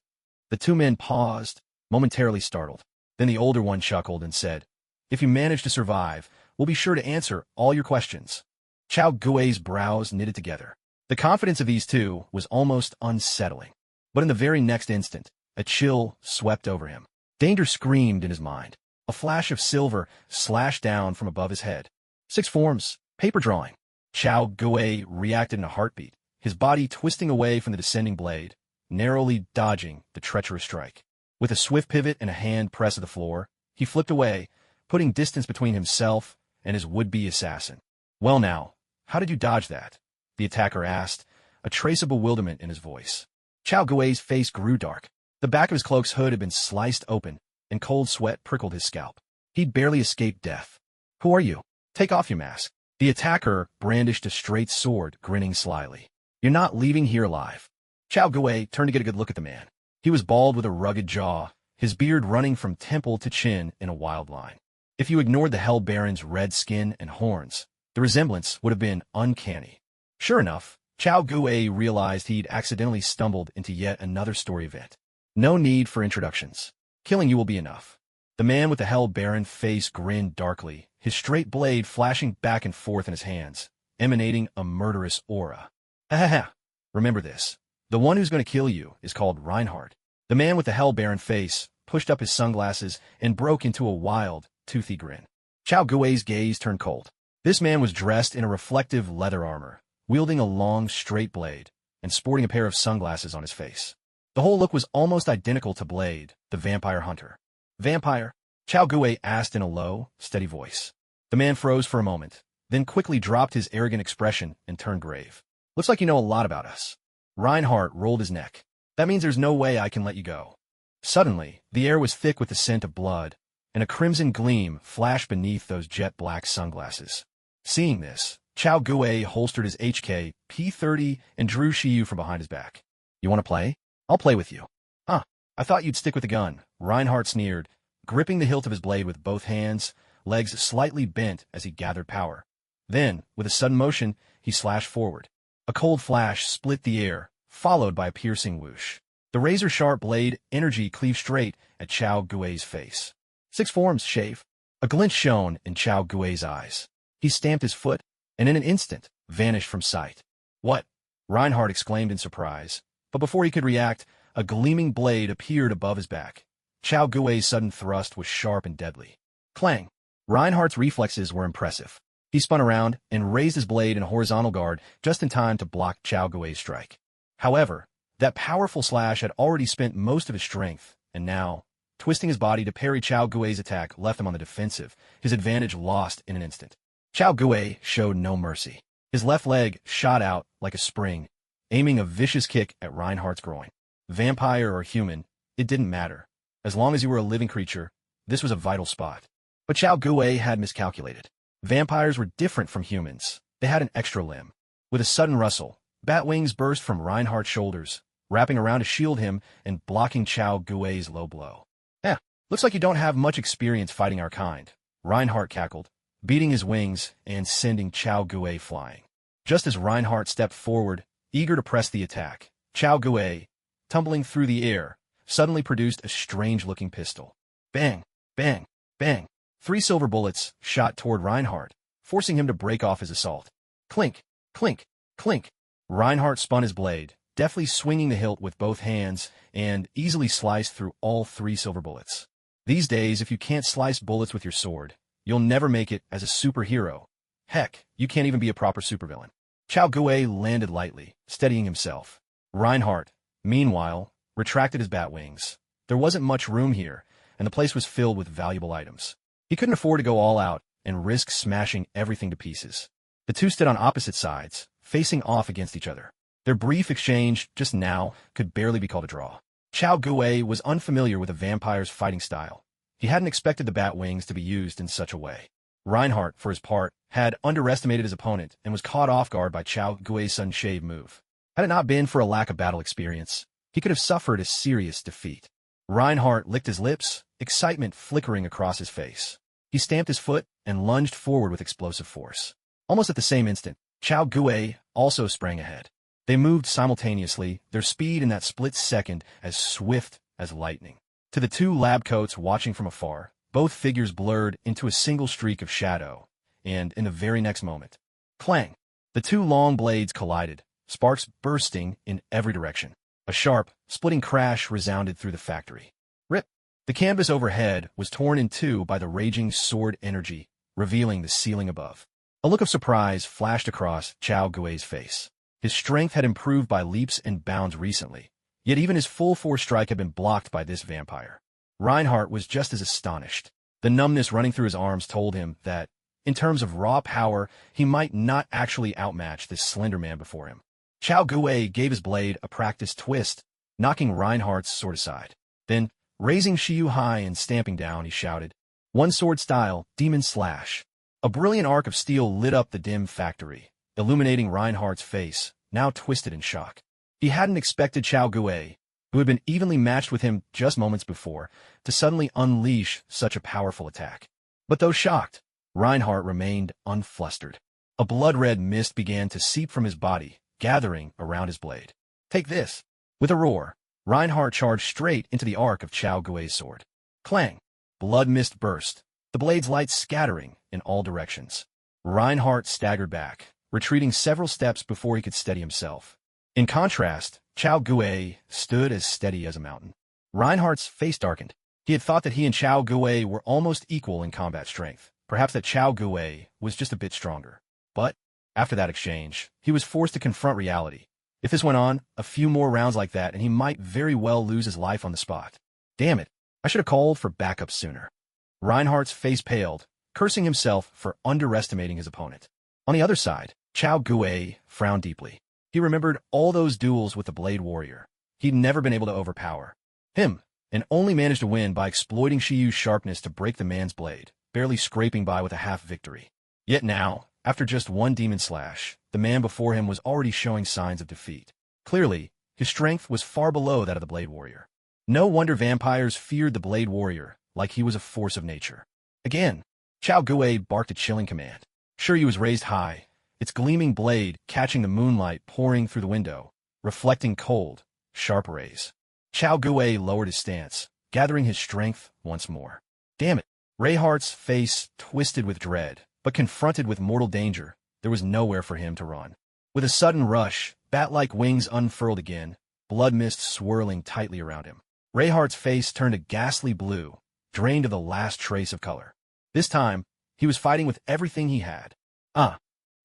S1: The 2 men paused, momentarily startled. Then the older one chuckled and said, if you manage to survive, we'll be sure to answer all your questions. Chao Gue's brows knitted together. The confidence of these 2 was almost unsettling. But in the very next instant, a chill swept over him. Danger screamed in his mind. A flash of silver slashed down from above his head. 6 forms, paper drawing. Chao Gue reacted in a heartbeat, his body twisting away from the descending blade, narrowly dodging the treacherous strike. With a swift pivot and a hand press of the floor, he flipped away, putting distance between himself and his would-be assassin. Well now, how did you dodge that? The attacker asked, a trace of bewilderment in his voice. Chao Gue's face grew dark. The back of his cloak's hood had been sliced open, and cold sweat prickled his scalp. He'd barely escaped death. Who are you? Take off your mask. The attacker brandished a straight sword, grinning slyly. You're not leaving here alive. Chao Gue turned to get a good look at the man. He was bald with a rugged jaw, his beard running from temple to chin in a wild line. If you ignored the Hell Baron's red skin and horns, the resemblance would have been uncanny. Sure enough, Chao Gue realized he'd accidentally stumbled into yet another story event. No need for introductions. Killing you will be enough. The man with the Hell Baron face grinned darkly, his straight blade flashing back and forth in his hands, emanating a murderous aura. Ha ha ha. Remember this. The one who's going to kill you is called Reinhardt. The man with the Hell Baron face pushed up his sunglasses and broke into a wild, toothy grin. Chao Gue's gaze turned cold. This man was dressed in a reflective leather armor, wielding a long, straight blade, and sporting a pair of sunglasses on his face. The whole look was almost identical to Blade, the vampire hunter. Vampire? Chao Gue asked in a low, steady voice. The man froze for a moment, then quickly dropped his arrogant expression and turned grave. Looks like you know a lot about us. Reinhardt rolled his neck. That means there's no way I can let you go. Suddenly, the air was thick with the scent of blood, and a crimson gleam flashed beneath those jet-black sunglasses. Seeing this, Chao Gue holstered his HK P30 and drew Shiyu from behind his back. You want to play? I'll play with you. Huh, I thought you'd stick with the gun, Reinhardt sneered, gripping the hilt of his blade with both hands, legs slightly bent as he gathered power. Then, with a sudden motion, he slashed forward. A cold flash split the air, followed by a piercing whoosh. The razor-sharp blade energy cleaved straight at Chao Gue's face. 6 forms, shave. A glint shone in Chao Gue's eyes. He stamped his foot, and in an instant, vanished from sight. What? Reinhardt exclaimed in surprise. But before he could react, a gleaming blade appeared above his back. Chao Gue's sudden thrust was sharp and deadly. Clang! Reinhardt's reflexes were impressive. He spun around and raised his blade in horizontal guard just in time to block Chao Gui's strike. However, that powerful slash had already spent most of his strength, and now, twisting his body to parry Chao Gui's attack left him on the defensive, his advantage lost in an instant. Chao Gui showed no mercy. His left leg shot out like a spring, aiming a vicious kick at Reinhardt's groin. Vampire or human, it didn't matter. As long as you were a living creature, this was a vital spot. But Chao Gui had miscalculated. Vampires were different from humans. They had an extra limb. With a sudden rustle, bat wings burst from Reinhardt's shoulders, wrapping around to shield him and blocking Chao Gui's low blow. Looks like you don't have much experience fighting our kind, Reinhardt cackled, beating his wings and sending Chao Gui flying. Just as Reinhardt stepped forward, eager to press the attack, Chao Gui, tumbling through the air, suddenly produced a strange-looking pistol. Bang, bang, bang. 3 silver bullets shot toward Reinhardt, forcing him to break off his assault. Clink, clink, clink. Reinhardt spun his blade, deftly swinging the hilt with both hands, and easily sliced through all 3 silver bullets. These days, if you can't slice bullets with your sword, you'll never make it as a superhero. Heck, you can't even be a proper supervillain. Chao Gui landed lightly, steadying himself. Reinhardt, meanwhile, retracted his bat wings. There wasn't much room here, and the place was filled with valuable items. He couldn't afford to go all out and risk smashing everything to pieces. The two stood on opposite sides, facing off against each other. Their brief exchange, just now, could barely be called a draw. Chao Gui was unfamiliar with a vampire's fighting style. He hadn't expected the bat wings to be used in such a way. Reinhardt, for his part, had underestimated his opponent and was caught off guard by Chao Gui's sudden shave move. Had it not been for a lack of battle experience, he could have suffered a serious defeat. Reinhardt licked his lips, excitement flickering across his face. He stamped his foot and lunged forward with explosive force. Almost at the same instant, Chao Gui also sprang ahead. They moved simultaneously, their speed in that split second as swift as lightning. To the 2 lab coats watching from afar, both figures blurred into a single streak of shadow, and in the very next moment, clang! The 2 long blades collided, sparks bursting in every direction. A sharp, splitting crash resounded through the factory. Rip! The canvas overhead was torn in 2 by the raging sword energy, revealing the ceiling above. A look of surprise flashed across Chao Gui's face. His strength had improved by leaps and bounds recently, yet even his full-force strike had been blocked by this vampire. Reinhardt was just as astonished. The numbness running through his arms told him that, in terms of raw power, he might not actually outmatch this slender man before him. Chao Gui gave his blade a practiced twist, knocking Reinhardt's sword aside. Then, raising Shiyu high and stamping down, he shouted, "One sword style, demon slash." A brilliant arc of steel lit up the dim factory, illuminating Reinhardt's face, now twisted in shock. He hadn't expected Chao Gui, who had been evenly matched with him just moments before, to suddenly unleash such a powerful attack. But though shocked, Reinhardt remained unflustered. A blood-red mist began to seep from his body, gathering around his blade. "Take this!" With a roar, Reinhardt charged straight into the arc of Chao Gui's sword. Clang! Blood mist burst, the blade's light scattering in all directions. Reinhardt staggered back, retreating several steps before he could steady himself. In contrast, Chao Gui stood as steady as a mountain. Reinhardt's face darkened. He had thought that he and Chao Gui were almost equal in combat strength, perhaps that Chao Gui was just a bit stronger. But, after that exchange, he was forced to confront reality. If this went on, a few more rounds like that and he might very well lose his life on the spot. Damn it, I should have called for backup sooner. Reinhardt's face paled, cursing himself for underestimating his opponent. On the other side, Chao Gui frowned deeply. He remembered all those duels with the Blade Warrior. He'd never been able to overpower him, and only managed to win by exploiting Shiyu's sharpness to break the man's blade, barely scraping by with a half-victory. Yet now, after just one demon slash, the man before him was already showing signs of defeat. Clearly, his strength was far below that of the Blade Warrior. No wonder vampires feared the Blade Warrior, like he was a force of nature. Again, Chao Gui barked a chilling command. Sure, he was raised high, its gleaming blade catching the moonlight pouring through the window, reflecting cold, sharp rays. Chao Gui lowered his stance, gathering his strength once more. Damn it! Reinhardt's face twisted with dread, but confronted with mortal danger, there was nowhere for him to run. With a sudden rush, bat-like wings unfurled again, blood mist swirling tightly around him. Reinhardt's face turned a ghastly blue, drained of the last trace of color. This time, he was fighting with everything he had. Ah!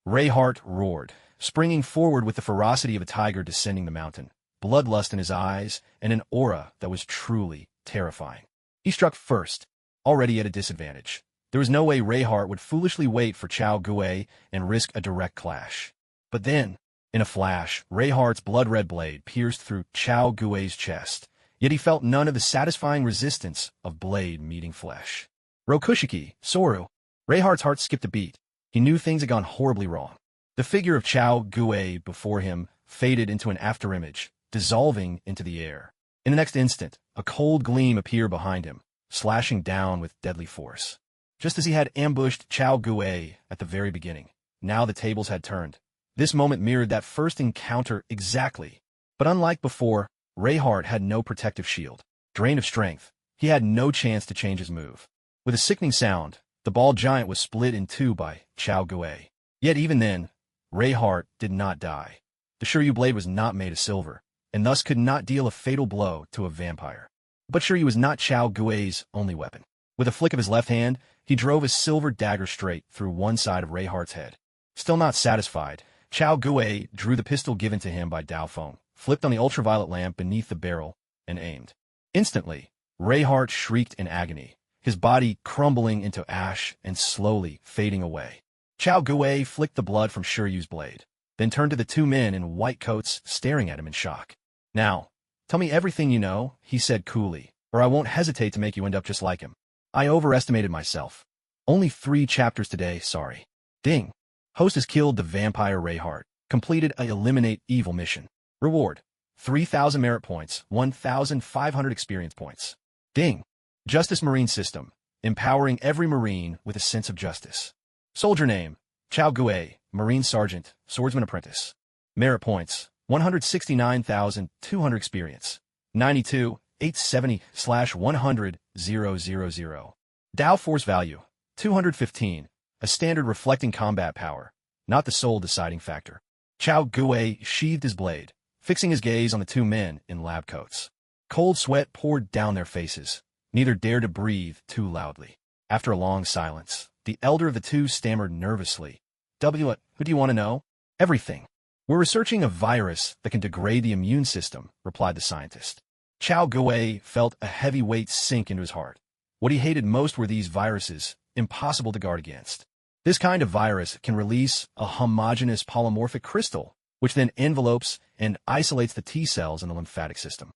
S1: Rayhart roared, springing forward with the ferocity of a tiger descending the mountain, bloodlust in his eyes and an aura that was truly terrifying. He struck first, already at a disadvantage. There was no way Rayhart would foolishly wait for Chao Gue and risk a direct clash. But then, in a flash, Rayhart's blood-red blade pierced through Chao Gue's chest, yet he felt none of the satisfying resistance of blade meeting flesh. Rokushiki, Soru. Rayhart's heart skipped a beat. He knew things had gone horribly wrong. The figure of Chao Gue before him faded into an afterimage, dissolving into the air. In the next instant, a cold gleam appeared behind him, slashing down with deadly force. Just as he had ambushed Chao Gue at the very beginning, now the tables had turned. This moment mirrored that first encounter exactly. But unlike before, Rayhart had no protective shield. Drained of strength, he had no chance to change his move. With a sickening sound, the ball giant was split in two by Chao Gue. Yet even then, Rayhart did not die. The Shiryu blade was not made of silver, and thus could not deal a fatal blow to a vampire. But Shiryu was not Chao Gue's only weapon. With a flick of his left hand, he drove a silver dagger straight through one side of Rayhart's head. Still not satisfied, Chao Gue drew the pistol given to him by Daofeng, flipped on the ultraviolet lamp beneath the barrel, and aimed. Instantly, Rayhart shrieked in agony, his body crumbling into ash and slowly fading away. Chao Gue flicked the blood from Shiryu's blade, then turned to the two men in white coats staring at him in shock. "Now, tell me everything you know," he said coolly, "or I won't hesitate to make you end up just like him." "I overestimated myself. Only 3 chapters today, sorry." Ding. Host has killed the vampire Rayhart. Completed a Eliminate Evil mission. Reward: 3,000 merit points, 1,500 experience points. Ding. Justice Marine System. Empowering every Marine with a sense of justice. Soldier name: Chao Gue, Marine Sergeant, Swordsman Apprentice. Merit points: 169,200 experience. 92,870/100,000. Dow Force value: 215. A standard reflecting combat power, not the sole deciding factor. Chao Gue sheathed his blade, fixing his gaze on the two men in lab coats. Cold sweat poured down their faces. Neither dared to breathe too loudly. After a long silence, the elder of the two stammered nervously. Who do you want to know?" "Everything. We're researching a virus that can degrade the immune system," replied the scientist. Chao Gue felt a heavy weight sink into his heart. What he hated most were these viruses, impossible to guard against. This kind of virus can release a homogeneous polymorphic crystal, which then envelopes and isolates the T cells in the lymphatic system.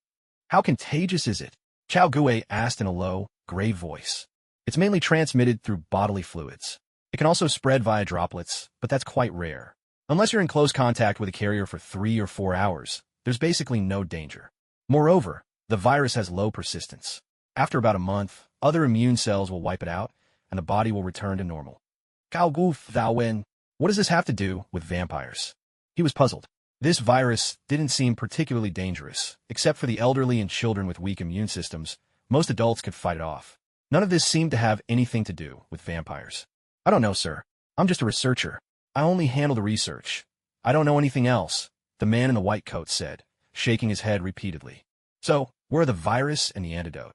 S1: "How contagious is it?" Chao Gue asked in a low, grave voice. "It's mainly transmitted through bodily fluids. It can also spread via droplets, but that's quite rare. Unless you're in close contact with a carrier for 3 or 4 hours, there's basically no danger. Moreover, the virus has low persistence. After about a month, other immune cells will wipe it out, and the body will return to normal." "Gao Gu Thao Wen, what does this have to do with vampires?" He was puzzled. This virus didn't seem particularly dangerous, except for the elderly and children with weak immune systems. Most adults could fight it off. None of this seemed to have anything to do with vampires. "I don't know, sir. I'm just a researcher. I only handle the research. I don't know anything else," the man in the white coat said, shaking his head repeatedly. "So, where are the virus and the antidote?"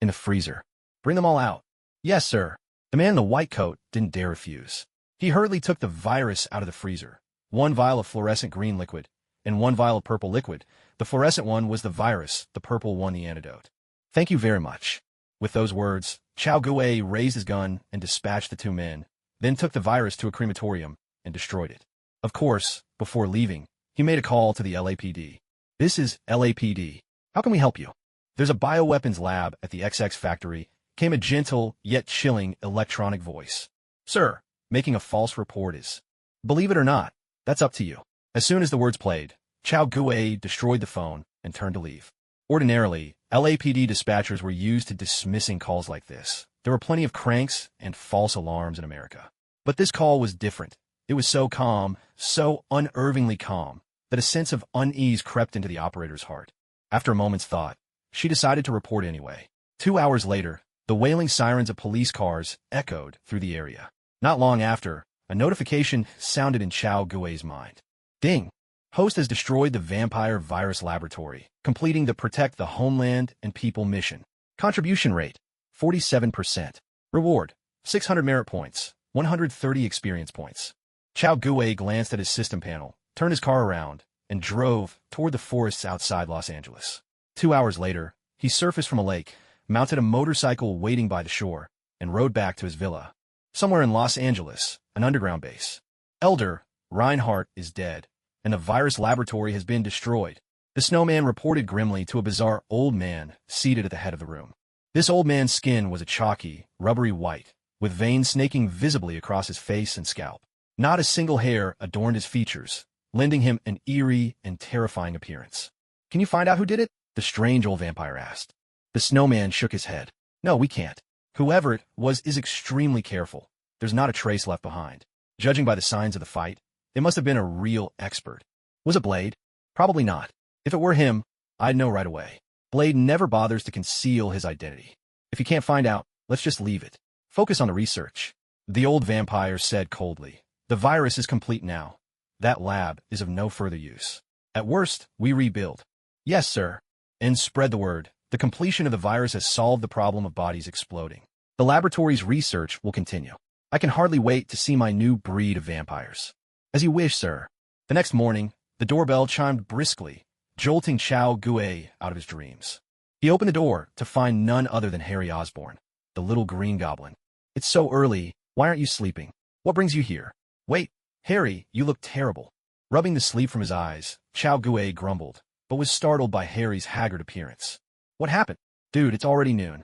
S1: "In the freezer. Bring them all out." "Yes, sir." The man in the white coat didn't dare refuse. He hurriedly took the virus out of the freezer. 1 vial of fluorescent green liquid, and 1 vial of purple liquid. The fluorescent one was the virus, the purple one the antidote. "Thank you very much." With those words, Chao Gue raised his gun and dispatched the two men, then took the virus to a crematorium and destroyed it. Of course, before leaving, he made a call to the LAPD. "This is LAPD. How can we help you?" "There's a bioweapons lab at the XX factory," came a gentle yet chilling electronic voice. "Sir, making a false report is. Believe it or not, that's up to you." As soon as the words played, Chao Gue destroyed the phone and turned to leave. Ordinarily, LAPD dispatchers were used to dismissing calls like this. There were plenty of cranks and false alarms in America. But this call was different. It was so calm, so unnervingly calm, that a sense of unease crept into the operator's heart. After a moment's thought, she decided to report anyway. 2 hours later, the wailing sirens of police cars echoed through the area. Not long after, a notification sounded in Chao Gue's mind. "Ding! Host has destroyed the vampire virus laboratory, completing the Protect the Homeland and People mission. Contribution rate, 47%. Reward, 600 merit points, 130 experience points." Chao Guo glanced at his system panel, turned his car around, and drove toward the forests outside Los Angeles. 2 hours later, he surfaced from a lake, mounted a motorcycle waiting by the shore, and rode back to his villa. Somewhere in Los Angeles, an underground base. Elder Reinhardt is dead, and the virus laboratory has been destroyed. The snowman reported grimly to a bizarre old man seated at the head of the room. This old man's skin was a chalky, rubbery white, with veins snaking visibly across his face and scalp. Not a single hair adorned his features, lending him an eerie and terrifying appearance. "Can you find out who did it?" the strange old vampire asked. The snowman shook his head. "No, we can't. Whoever it was is extremely careful. There's not a trace left behind. Judging by the signs of the fight, it must have been a real expert. Was it Blade? Probably not. If it were him, I'd know right away. Blade never bothers to conceal his identity. If you can't find out, let's just leave it. Focus on the research," the old vampire said coldly. "The virus is complete now. That lab is of no further use. At worst, we rebuild." "Yes, sir." And spread the word. The completion of the virus has solved the problem of bodies exploding. The laboratory's research will continue. I can hardly wait to see my new breed of vampires. "As you wish, sir." The next morning, the doorbell chimed briskly, jolting Chao Guo out of his dreams. He opened the door to find none other than Harry Osborn, the little green goblin. "It's so early. Why aren't you sleeping? What brings you here?" "Wait, Harry, you look terrible." Rubbing the sleep from his eyes, Chao Guo grumbled, but was startled by Harry's haggard appearance. "What happened?" "Dude, it's already noon."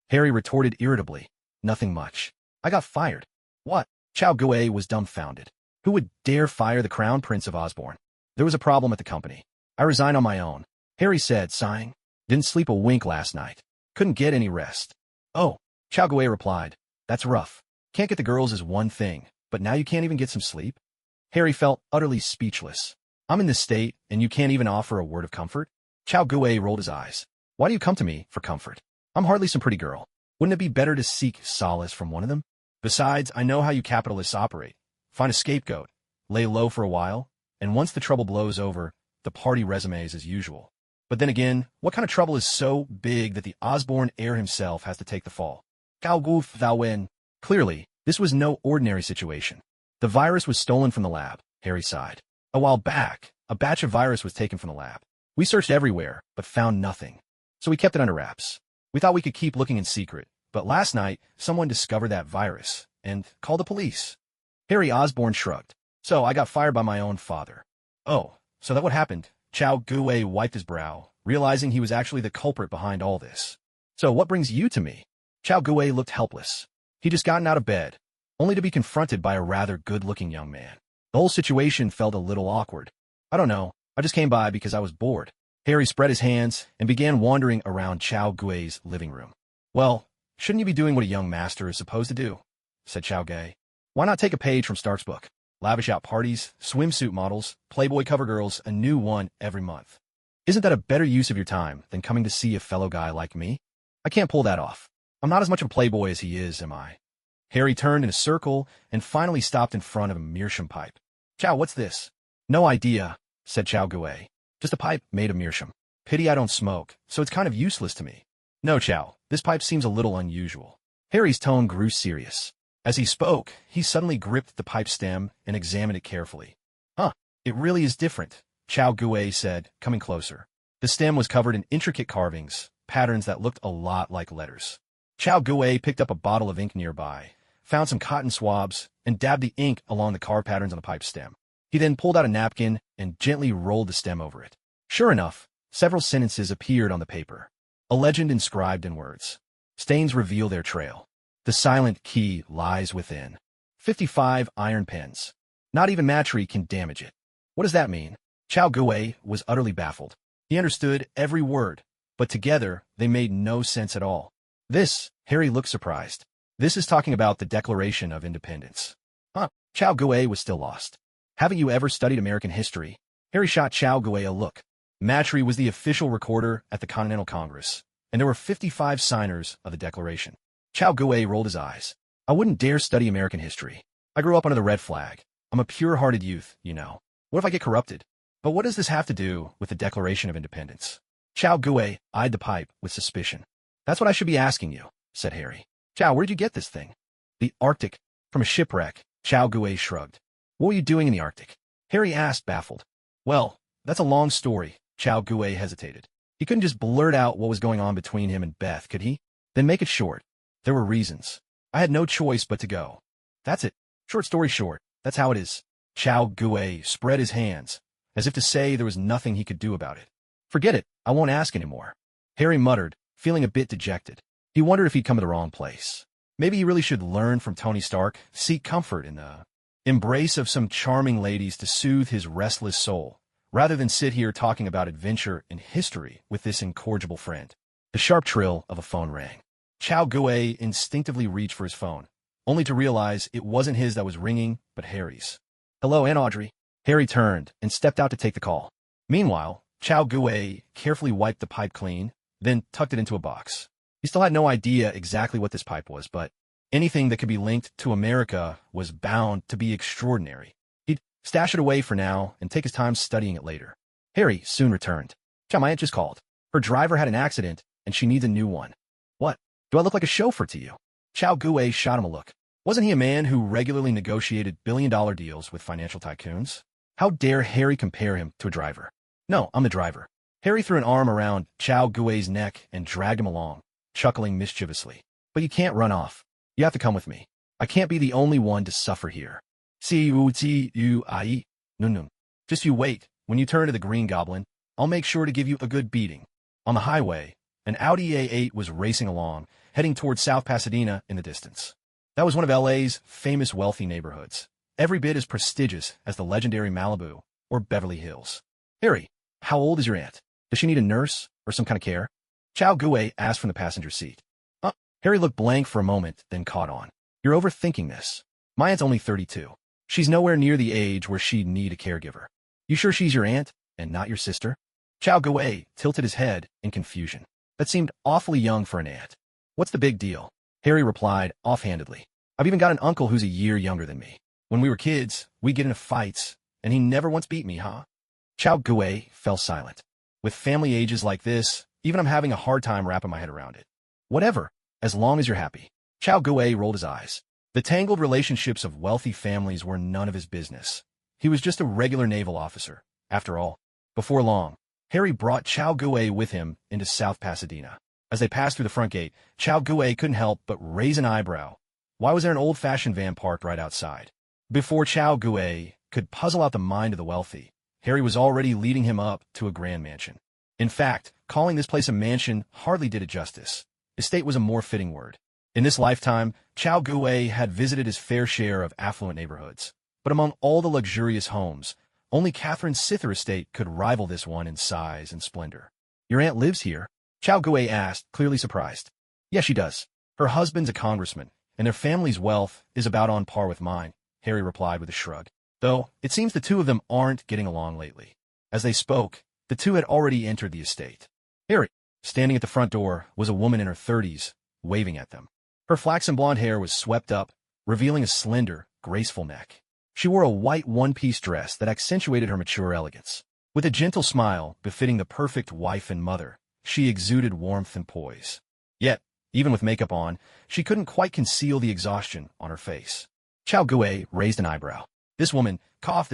S1: Harry retorted irritably. "Nothing much. I got fired." "What?" Chao Guo was dumbfounded. Who would dare fire the Crown Prince of Osborn? "There was a problem at the company. I resigned on my own," Harry said, sighing. "Didn't sleep a wink last night. Couldn't get any rest." "Oh," Chao Guo replied. "That's rough. Can't get the girls is one thing, but now you can't even get some sleep?" Harry felt utterly speechless. "I'm in this state, and you can't even offer a word of comfort?" Chao Guo rolled his eyes. "Why do you come to me for comfort? I'm hardly some pretty girl. Wouldn't it be better to seek solace from one of them? Besides, I know how you capitalists operate. Find a scapegoat, lay low for a while, and once the trouble blows over, the party resumes as usual. But then again, what kind of trouble is so big that the Osborn heir himself has to take the fall?" Gao Guf Thou Wen. Clearly, this was no ordinary situation. The virus was stolen from the lab, Harry sighed. "A while back, a batch of virus was taken from the lab. We searched everywhere, but found nothing. So we kept it under wraps. We thought we could keep looking in secret, but last night, someone discovered that virus and called the police." Harry Osborn shrugged. "So I got fired by my own father." "Oh, so that what happened?" Chao Guo wiped his brow, realizing he was actually the culprit behind all this. "So what brings you to me?" Chao Guo looked helpless. He'd just gotten out of bed, only to be confronted by a rather good-looking young man. The whole situation felt a little awkward. "I don't know. I just came by because I was bored." Harry spread his hands and began wandering around Chao Guo's living room. "Well, shouldn't you be doing what a young master is supposed to do?" said Chao Guo. "Why not take a page from Stark's book? Lavish out parties, swimsuit models, Playboy cover girls, a new one every month. Isn't that a better use of your time than coming to see a fellow guy like me? I can't pull that off. I'm not as much of a playboy as he is, am I?" Harry turned in a circle and finally stopped in front of a meerschaum pipe. "Chow, what's this?" "No idea," said Chao Guo. "Just a pipe made of meerschaum. Pity I don't smoke, so it's kind of useless to me." "No, Chow, this pipe seems a little unusual." Harry's tone grew serious. As he spoke, he suddenly gripped the pipe stem and examined it carefully. "Huh, it really is different," Chao Guo said, coming closer. The stem was covered in intricate carvings, patterns that looked a lot like letters. Chao Guo picked up a bottle of ink nearby, found some cotton swabs, and dabbed the ink along the carved patterns on the pipe stem. He then pulled out a napkin and gently rolled the stem over it. Sure enough, several sentences appeared on the paper. A legend inscribed in words. "Stains reveal their trail. The silent key lies within. 55 iron pens. Not even matchery can damage it." What does that mean? Chao Guo was utterly baffled. He understood every word, but together they made no sense at all. "This," Harry looked surprised. "This is talking about the Declaration of Independence." Huh? Chao Guo was still lost. "Haven't you ever studied American history?" Harry shot Chao Guo a look. Matchery was the official recorder at the Continental Congress, and there were 55 signers of the Declaration. Chao Guo rolled his eyes. "I wouldn't dare study American history. I grew up under the red flag. I'm a pure-hearted youth, you know. What if I get corrupted? But what does this have to do with the Declaration of Independence?" Chao Guo eyed the pipe with suspicion. "That's what I should be asking you," said Harry. "Chao, where'd you get this thing?" "The Arctic. From a shipwreck," Chao Guo shrugged. What were you doing in the Arctic? Harry asked, baffled. Well, that's a long story. Chow Gue hesitated. He couldn't just blurt out what was going on between him and Beth, could he? Then make it short. There were reasons. I had no choice but to go. That's it. Short story short. That's how it is. Chow Gue spread his hands, as if to say there was nothing he could do about it. Forget it. I won't ask anymore. Harry muttered, feeling a bit dejected. He wondered if he'd come to the wrong place. Maybe he really should learn from Tony Stark, seek comfort in the embrace of some charming ladies to soothe his restless soul, rather than sit here talking about adventure and history with this incorrigible friend. The sharp trill of a phone rang. Chow Gue instinctively reached for his phone, only to realize it wasn't his that was ringing, but Harry's. Hello, Aunt Audrey. Harry turned and stepped out to take the call. Meanwhile, Chow Gue carefully wiped the pipe clean, then tucked it into a box. He still had no idea exactly what this pipe was, but anything that could be linked to America was bound to be extraordinary. He'd stash it away for now and take his time studying it later. Harry soon returned. Chow, my aunt just called. Her driver had an accident, and she needs a new one. What? Do I look like a chauffeur to you? Chow Gue shot him a look. Wasn't he a man who regularly negotiated billion-dollar deals with financial tycoons? How dare Harry compare him to a driver? No, I'm the driver. Harry threw an arm around Chow Gue's neck and dragged him along, chuckling mischievously. But you can't run off. You have to come with me. I can't be the only one to suffer here. C-U-T-U-I-E. No. Just you wait. When you turn to the Green Goblin, I'll make sure to give you a good beating. On the highway, an Audi A8 was racing along, heading toward South Pasadena in the distance. That was one of LA's famous wealthy neighborhoods, every bit as prestigious as the legendary Malibu or Beverly Hills. Harry, how old is your aunt? Does she need a nurse or some kind of care? Chow Gue asked from the passenger seat. Harry looked blank for a moment, then caught on. You're overthinking this. My aunt's only 32. She's nowhere near the age where she'd need a caregiver. You sure she's your aunt and not your sister? Chow Gue tilted his head in confusion. That seemed awfully young for an aunt. What's the big deal? Harry replied offhandedly. I've even got an uncle who's a year younger than me. When we were kids, we'd get into fights, and he never once beat me, huh? Chow Gue fell silent. With family ages like this, even I'm having a hard time wrapping my head around it. Whatever, as long as you're happy. Chow Gue rolled his eyes. The tangled relationships of wealthy families were none of his business. He was just a regular naval officer, after all. Before long, Harry brought Chow Gue with him into South Pasadena. As they passed through the front gate, Chow Gue couldn't help but raise an eyebrow. Why was there an old-fashioned van parked right outside? Before Chow Gue could puzzle out the mind of the wealthy, Harry was already leading him up to a grand mansion. In fact, calling this place a mansion hardly did it justice. Estate was a more fitting word. In this lifetime, Chow Gue had visited his fair share of affluent neighborhoods. But among all the luxurious homes, only Catherine's Sither estate could rival this one in size and splendor. Your aunt lives here? Chow Gue asked, clearly surprised. Yes, she does. Her husband's a congressman, and their family's wealth is about on par with mine, Harry replied with a shrug. Though, it seems the two of them aren't getting along lately. As they spoke, the two had already entered the estate. Harry, standing at the front door, was a woman in her 30s, waving at them. Her flaxen blonde hair was swept up, revealing a slender, graceful neck. She wore a white one-piece dress that accentuated her mature elegance. With a gentle smile befitting the perfect wife and mother, she exuded warmth and poise. Yet, even with makeup on, she couldn't quite conceal the exhaustion on her face. Chow Gue raised an eyebrow. This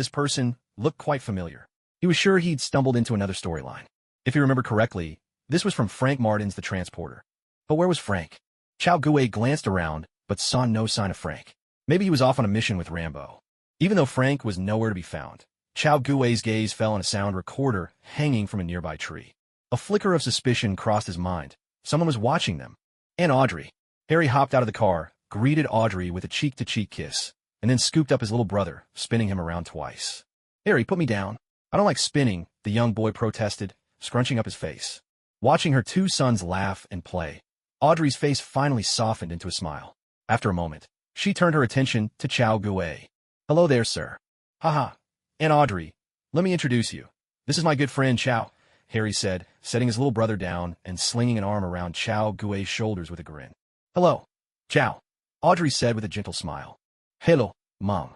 S1: person, looked quite familiar. He was sure he'd stumbled into another storyline. If he remembered correctly, this was from Frank Martin's The Transporter. But where was Frank? Chow Gue glanced around, but saw no sign of Frank. Maybe he was off on a mission with Rambo. Even though Frank was nowhere to be found, Chow Gue's gaze fell on a sound recorder hanging from a nearby tree. A flicker of suspicion crossed his mind. Someone was watching them. Aunt Audrey. Harry hopped out of the car, greeted Audrey with a cheek-to-cheek kiss, and then scooped up his little brother, spinning him around twice. Harry, put me down. I don't like spinning, the young boy protested, scrunching up his face. Watching her two sons laugh and play, Audrey's face finally softened into a smile. After a moment, she turned her attention to Chow Gue. Hello there, sir. Haha. Aunt Audrey, let me introduce you. This is my good friend Chow, Harry said, setting his little brother down and slinging an arm around Chow Gue's shoulders with a grin. Hello, Chow, Audrey said with a gentle smile. Hello, Mom.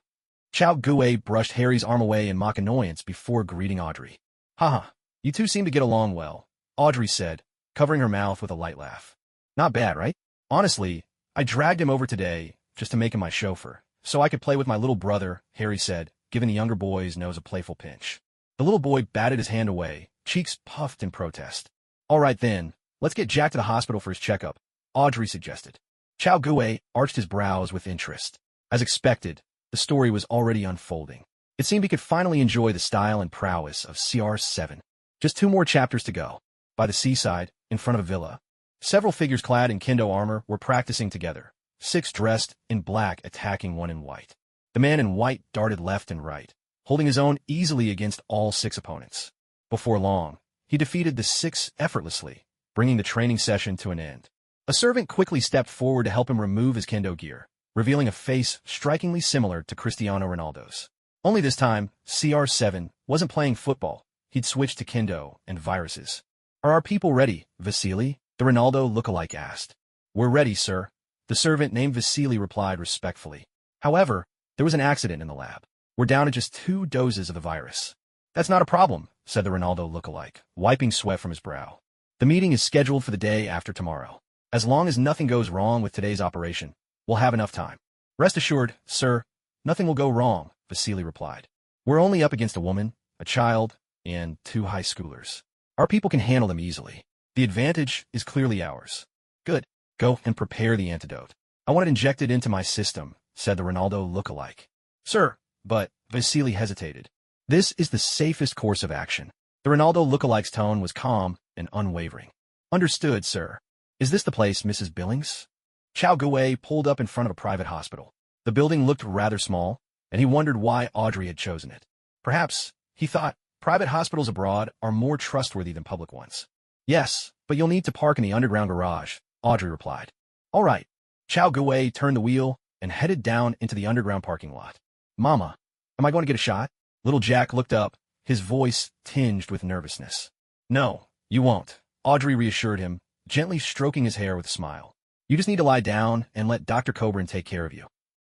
S1: Chow Gue brushed Harry's arm away in mock annoyance before greeting Audrey. Haha, you two seem to get along well, Audrey said, covering her mouth with a light laugh. Not bad, right? Honestly, I dragged him over today just to make him my chauffeur, so I could play with my little brother, Harry said, giving the younger boy's nose a playful pinch. The little boy batted his hand away, cheeks puffed in protest. All right then, let's get Jack to the hospital for his checkup, Audrey suggested. Chao Gue arched his brows with interest. As expected, the story was already unfolding. It seemed he could finally enjoy the style and prowess of CR7. Just 2 more chapters to go. By the seaside, in front of a villa, several figures clad in kendo armor were practicing together, 6 dressed in black attacking one in white. The man in white darted left and right, holding his own easily against all 6 opponents. Before long, he defeated the 6 effortlessly, bringing the training session to an end. A servant quickly stepped forward to help him remove his kendo gear, revealing a face strikingly similar to Cristiano Ronaldo's. Only this time, CR7 wasn't playing football. He'd switched to kendo and viruses. Are our people ready, Vasily? The Ronaldo lookalike asked. We're ready, sir. The servant named Vasily replied respectfully. However, there was an accident in the lab. We're down to just 2 doses of the virus. That's not a problem, said the Ronaldo lookalike, wiping sweat from his brow. The meeting is scheduled for the day after tomorrow. As long as nothing goes wrong with today's operation, we'll have enough time. Rest assured, sir, nothing will go wrong, Vasily replied. We're only up against a woman, a child, and 2 high schoolers. Our people can handle them easily. The advantage is clearly ours. Good. Go and prepare the antidote. I want it injected into my system, said the Ronaldo lookalike. Sir, but Vasily hesitated. This is the safest course of action. The Ronaldo lookalike's tone was calm and unwavering. Understood, sir. Is this the place, Mrs. Billings? Chao Gue pulled up in front of a private hospital. The building looked rather small, and he wondered why Audrey had chosen it. Perhaps, he thought, private hospitals abroad are more trustworthy than public ones. Yes, but you'll need to park in the underground garage, Audrey replied. All right. Chao Gue turned the wheel and headed down into the underground parking lot. Mama, am I going to get a shot? Little Jack looked up, his voice tinged with nervousness. No, you won't, Audrey reassured him, gently stroking his hair with a smile. You just need to lie down and let Dr. Coburn take care of you.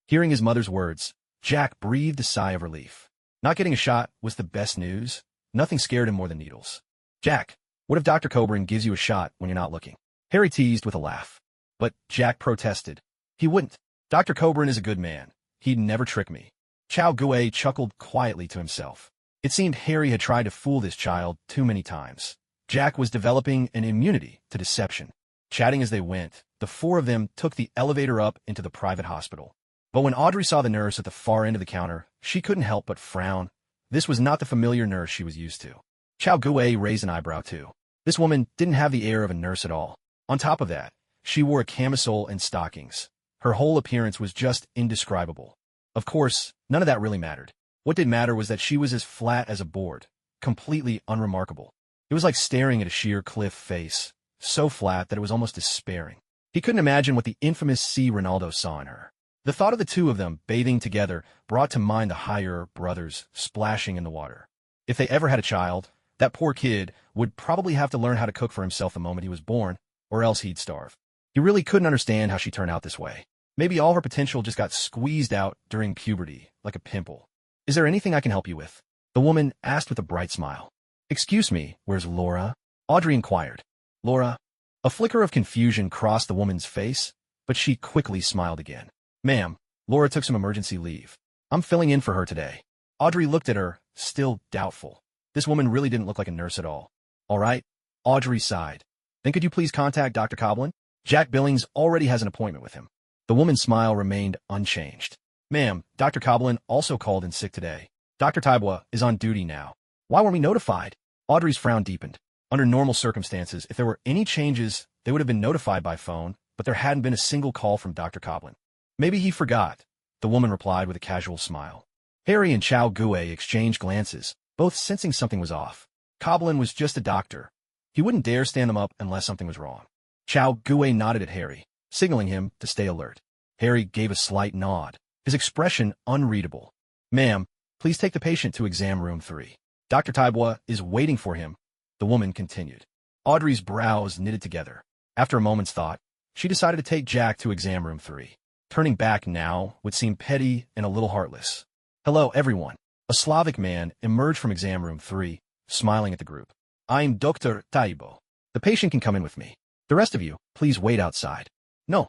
S1: Hearing his mother's words, Jack breathed a sigh of relief. Not getting a shot was the best news. Nothing scared him more than needles. Jack, what if Dr. Coburn gives you a shot when you're not looking? Harry teased with a laugh. But Jack protested. He wouldn't. Dr. Coburn is a good man. He'd never trick me. Chao Gue chuckled quietly to himself. It seemed Harry had tried to fool this child too many times. Jack was developing an immunity to deception. Chatting as they went, the 4 of them took the elevator up into the private hospital. But when Audrey saw the nurse at the far end of the counter, she couldn't help but frown. This was not the familiar nurse she was used to. Chao Gue raised an eyebrow too. This woman didn't have the air of a nurse at all. On top of that, she wore a camisole and stockings. Her whole appearance was just indescribable. Of course, none of that really mattered. What did matter was that she was as flat as a board, completely unremarkable. It was like staring at a sheer cliff face, so flat that it was almost despairing. He couldn't imagine what the infamous C. Ronaldo saw in her. The thought of the 2 of them bathing together brought to mind the Higher brothers splashing in the water. If they ever had a child, that poor kid would probably have to learn how to cook for himself the moment he was born, or else he'd starve. He really couldn't understand how she turned out this way. Maybe all her potential just got squeezed out during puberty, like a pimple. Is there anything I can help you with? The woman asked with a bright smile. Excuse me, where's Laura? Audrey inquired. Laura? A flicker of confusion crossed the woman's face, but she quickly smiled again. Ma'am, Laura took some emergency leave. I'm filling in for her today. Audrey looked at her, still doubtful. This woman really didn't look like a nurse at all. All right. Audrey sighed. Then could you please contact Dr. Coblin? Jack Billings already has an appointment with him. The woman's smile remained unchanged. Ma'am, Dr. Coblin also called in sick today. Dr. Taibwa is on duty now. Why weren't we notified? Audrey's frown deepened. Under normal circumstances, if there were any changes, they would have been notified by phone, but there hadn't been a single call from Dr. Coblin. Maybe he forgot, the woman replied with a casual smile. Harry and Chao Gue exchanged glances, both sensing something was off. Coblin was just a doctor. He wouldn't dare stand them up unless something was wrong. Chao Gue nodded at Harry, signaling him to stay alert. Harry gave a slight nod, his expression unreadable. Ma'am, please take the patient to exam room 3. Dr. Taibwa is waiting for him, the woman continued. Audrey's brows knitted together. After a moment's thought, she decided to take Jack to exam room 3. Turning back now would seem petty and a little heartless. Hello, everyone. A Slavic man emerged from exam room 3, smiling at the group. I'm Dr. Taibo. The patient can come in with me. The rest of you, please wait outside. No,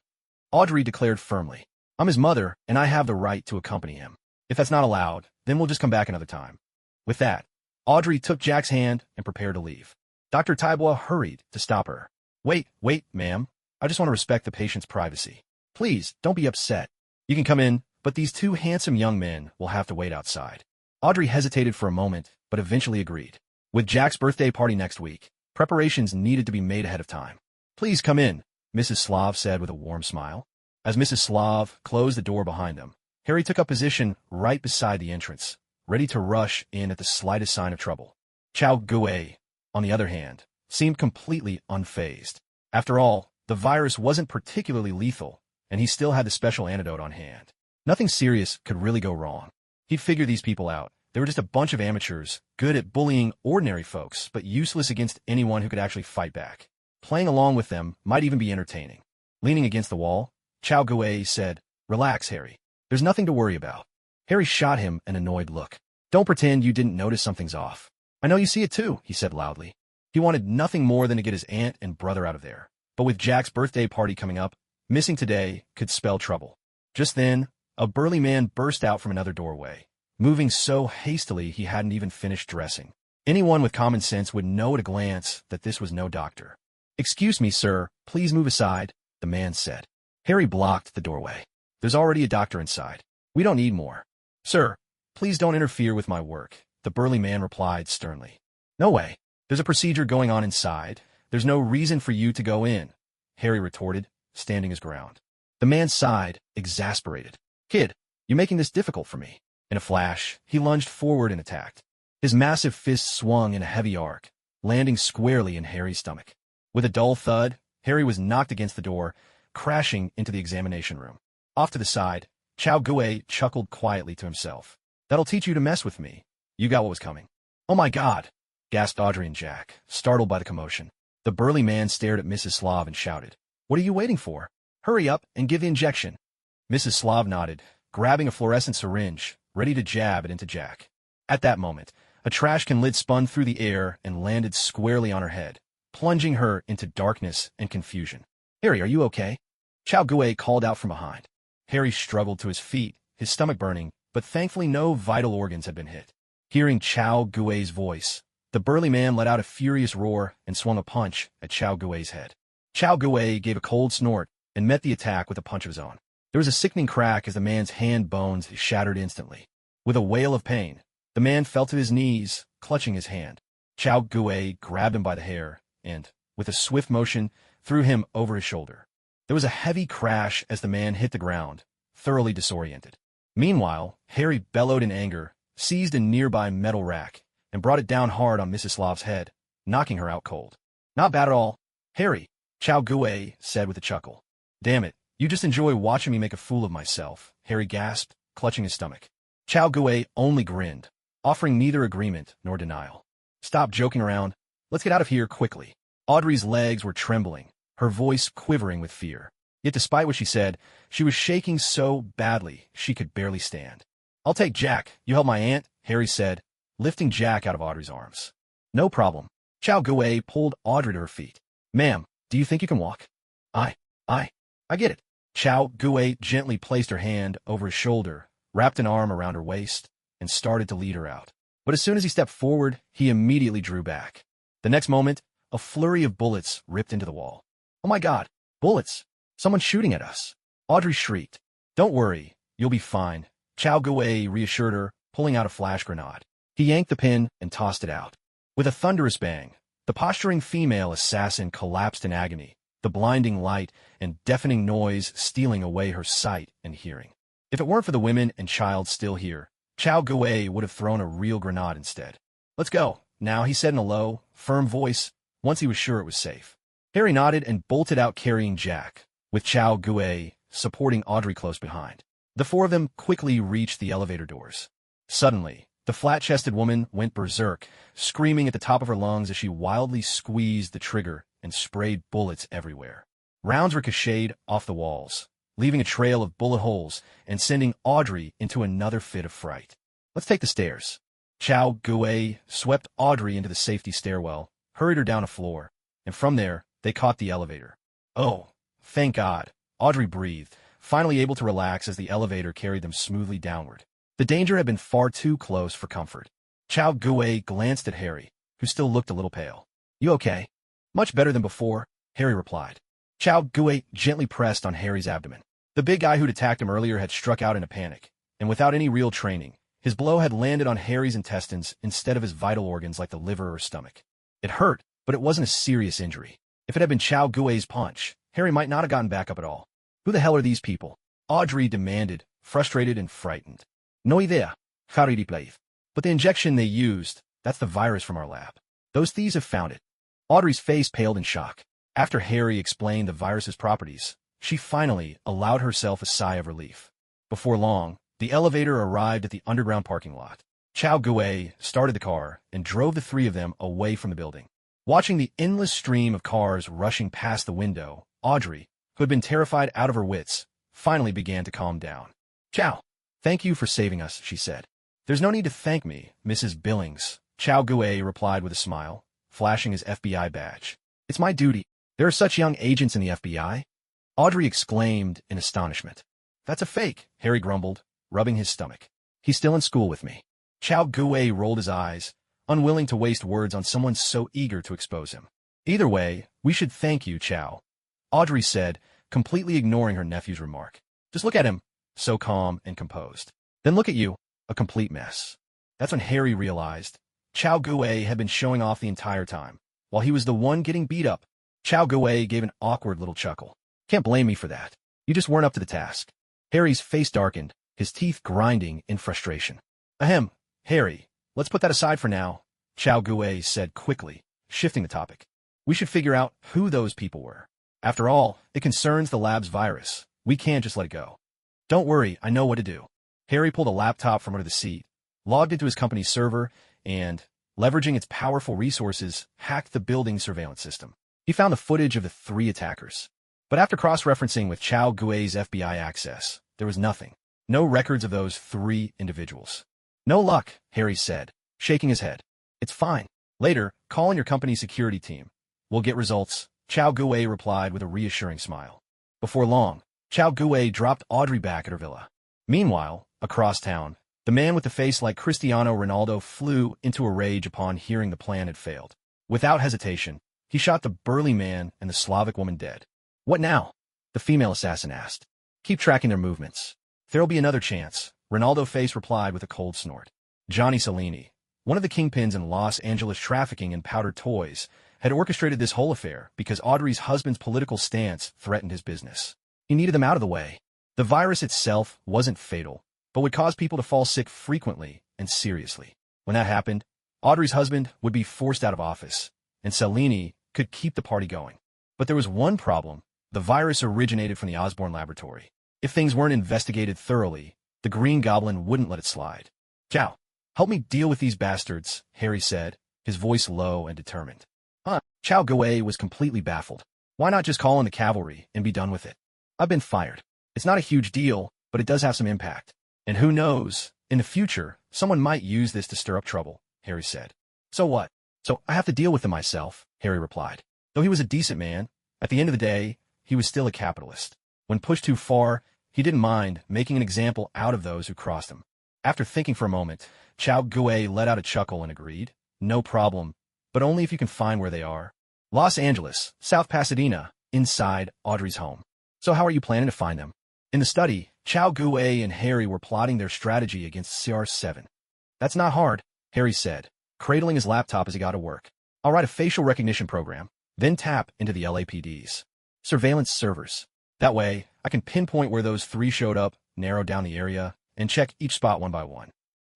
S1: Audrey declared firmly. I'm his mother, and I have the right to accompany him. If that's not allowed, Then we'll just come back another time. With that, Audrey took Jack's hand and prepared to leave. Dr. Taibois hurried to stop her. Wait, ma'am. I just want to respect the patient's privacy. Please, don't be upset. You can come in, but these two handsome young men will have to wait outside. Audrey hesitated for a moment, but eventually agreed. With Jack's birthday party next week, preparations needed to be made ahead of time. Please come in, Mrs. Slav said with a warm smile. As Mrs. Slav closed the door behind them, Harry took up position right beside the entrance, ready to rush in at the slightest sign of trouble. Chao Gui, on the other hand, seemed completely unfazed. After all, the virus wasn't particularly lethal, and he still had the special antidote on hand. Nothing serious could really go wrong. He'd figure these people out. They were just a bunch of amateurs, good at bullying ordinary folks, but useless against anyone who could actually fight back. Playing along with them might even be entertaining. Leaning against the wall, Chao Gui said, "Relax, Harry. There's nothing to worry about." Harry shot him an annoyed look. "Don't pretend you didn't notice something's off. I know you see it too," he said loudly. He wanted nothing more than to get his aunt and brother out of there. But with Jack's birthday party coming up, missing today could spell trouble. Just then, a burly man burst out from another doorway, moving so hastily he hadn't even finished dressing. Anyone with common sense would know at a glance that this was no doctor. "Excuse me, sir, please move aside," the man said. Harry blocked the doorway. "There's already a doctor inside. We don't need more." "Sir, please don't interfere with my work," the burly man replied sternly. "No way. There's a procedure going on inside. There's no reason for you to go in," Harry retorted, standing his ground. The man sighed, exasperated. "Kid, you're making this difficult for me." In a flash, he lunged forward and attacked. His massive fist swung in a heavy arc, landing squarely in Harry's stomach. With a dull thud, Harry was knocked against the door, crashing into the examination room. Off to the side, Chao Gui chuckled quietly to himself. "That'll teach you to mess with me. You got what was coming." "Oh my God!" gasped Audrey and Jack, startled by the commotion. The burly man stared at Mrs. Slav and shouted, "What are you waiting for? Hurry up and give the injection." Mrs. Slav nodded, grabbing a fluorescent syringe, ready to jab it into Jack. At that moment, a trash can lid spun through the air and landed squarely on her head, plunging her into darkness and confusion. "Harry, are you okay?" Chao Gui called out from behind. Harry struggled to his feet, his stomach burning, but thankfully no vital organs had been hit. Hearing Chao Gui's voice, the burly man let out a furious roar and swung a punch at Chao Gui's head. Chao Gui gave a cold snort and met the attack with a punch of his own. There was a sickening crack as the man's hand bones shattered instantly. With a wail of pain, the man fell to his knees, clutching his hand. Chao Gui grabbed him by the hair and, with a swift motion, threw him over his shoulder. There was a heavy crash as the man hit the ground, thoroughly disoriented. Meanwhile, Harry bellowed in anger, seized a nearby metal rack, and brought it down hard on Mrs. Slav's head, knocking her out cold. "Not bad at all, Harry," Chao Gui said with a chuckle. "Damn it, you just enjoy watching me make a fool of myself," Harry gasped, clutching his stomach. Chao Gui only grinned, offering neither agreement nor denial. "Stop joking around. Let's get out of here quickly." Audrey's legs were trembling, her voice quivering with fear. Yet despite what she said, she was shaking so badly she could barely stand. "I'll take Jack. You help my aunt," Harry said, lifting Jack out of Audrey's arms. "No problem." Chao Gui pulled Audrey to her feet. "Ma'am, do you think you can walk?" I get it." Chao Gui gently placed her hand over his shoulder, wrapped an arm around her waist, and started to lead her out. But as soon as he stepped forward, he immediately drew back. The next moment, a flurry of bullets ripped into the wall. "Oh my God, bullets! Someone's shooting at us!" Audrey shrieked. "Don't worry, you'll be fine," Chao Gui reassured her, pulling out a flash grenade. He yanked the pin and tossed it out. With a thunderous bang, the posturing female assassin collapsed in agony, the blinding light and deafening noise stealing away her sight and hearing. If it weren't for the women and child still here, Chao Gui would have thrown a real grenade instead. "Let's go now," he said in a low, firm voice, once he was sure it was safe. Harry nodded and bolted out carrying Jack, with Chao Gui supporting Audrey close behind. The four of them quickly reached the elevator doors. Suddenly, the flat-chested woman went berserk, screaming at the top of her lungs as she wildly squeezed the trigger and sprayed bullets everywhere. Rounds ricocheted off the walls, leaving a trail of bullet holes and sending Audrey into another fit of fright. "Let's take the stairs." Chao Gui swept Audrey into the safety stairwell, hurried her down a floor, and from there, they caught the elevator. "Oh, thank God," Audrey breathed, finally able to relax as the elevator carried them smoothly downward. The danger had been far too close for comfort. Chao Gui glanced at Harry, who still looked a little pale. "You okay?" "Much better than before," Harry replied. Chao Gui gently pressed on Harry's abdomen. The big guy who'd attacked him earlier had struck out in a panic, and without any real training, his blow had landed on Harry's intestines instead of his vital organs like the liver or stomach. It hurt, but it wasn't a serious injury. If it had been Chao Gui's punch, Harry might not have gotten back up at all. "Who the hell are these people?" Audrey demanded, frustrated and frightened. "No idea. Harry replied. But the injection they used, that's the virus from our lab. Those thieves have found it." Audrey's face paled in shock. After Harry explained the virus's properties, she finally allowed herself a sigh of relief. Before long, the elevator arrived at the underground parking lot. Chao Gui started the car and drove the three of them away from the building. Watching the endless stream of cars rushing past the window, Audrey, who had been terrified out of her wits, finally began to calm down. "Chao, thank you for saving us," she said. "There's no need to thank me, Mrs. Billings," Chao Gui replied with a smile, flashing his FBI badge. "It's my duty. There are such young agents in the FBI?" Audrey exclaimed in astonishment. "That's a fake," Harry grumbled, rubbing his stomach. "He's still in school with me." Chao Gui rolled his eyes, unwilling to waste words on someone so eager to expose him. "Either way, we should thank you, Chao," Audrey said, completely ignoring her nephew's remark. "Just look at him, so calm and composed. Then look at you, a complete mess." That's when Harry realized Chao Gui had been showing off the entire time, while he was the one getting beat up. Chao Gui gave an awkward little chuckle. "Can't blame me for that. You just weren't up to the task." Harry's face darkened, his teeth grinding in frustration. "Ahem, Harry, let's put that aside for now," Chao Gui said quickly, shifting the topic. "We should figure out who those people were. After all, it concerns the lab's virus. We can't just let it go." "Don't worry, I know what to do." Harry pulled a laptop from under the seat, logged into his company's server, and, leveraging its powerful resources, hacked the building's surveillance system. He found the footage of the three attackers. But after cross-referencing with Chao Gui's FBI access, there was nothing. No records of those three individuals. "No luck," Harry said, shaking his head. "It's fine. Later, call in your company's security team. We'll get results," Chao Gui replied with a reassuring smile. Before long, Chao Gui dropped Audrey back at her villa. Meanwhile, across town, the man with the face like Cristiano Ronaldo flew into a rage upon hearing the plan had failed. Without hesitation, he shot the burly man and the Slavic woman dead. "What now?" the female assassin asked. "Keep tracking their movements. There'll be another chance," Ronaldo Face replied with a cold snort. Johnny Cellini, one of the kingpins in Los Angeles trafficking in powdered toys, had orchestrated this whole affair because Audrey's husband's political stance threatened his business. He needed them out of the way. The virus itself wasn't fatal, but would cause people to fall sick frequently and seriously. When that happened, Audrey's husband would be forced out of office, and Cellini could keep the party going. But there was one problem. The virus originated from the Osborne laboratory. If things weren't investigated thoroughly, the Green Goblin wouldn't let it slide. "Chao, help me deal with these bastards," Harry said, his voice low and determined. Chao Gui was completely baffled. "Why not just call in the cavalry and be done with it? I've been fired. It's not a huge deal, but it does have some impact. And who knows, in the future, someone might use this to stir up trouble," Harry said. "So what? So I have to deal with them myself," Harry replied. Though he was a decent man, at the end of the day, he was still a capitalist. When pushed too far, he didn't mind making an example out of those who crossed him. After thinking for a moment, Chao Gui let out a chuckle and agreed. "No problem, but only if you can find where they are." Los Angeles, South Pasadena, inside Audrey's home. "So how are you planning to find them?" In the study, Chao Gui and Harry were plotting their strategy against CR7. "That's not hard," Harry said, cradling his laptop as he got to work. "I'll write a facial recognition program, then tap into the LAPD's surveillance servers. That way, I can pinpoint where those three showed up, narrow down the area, and check each spot one by one."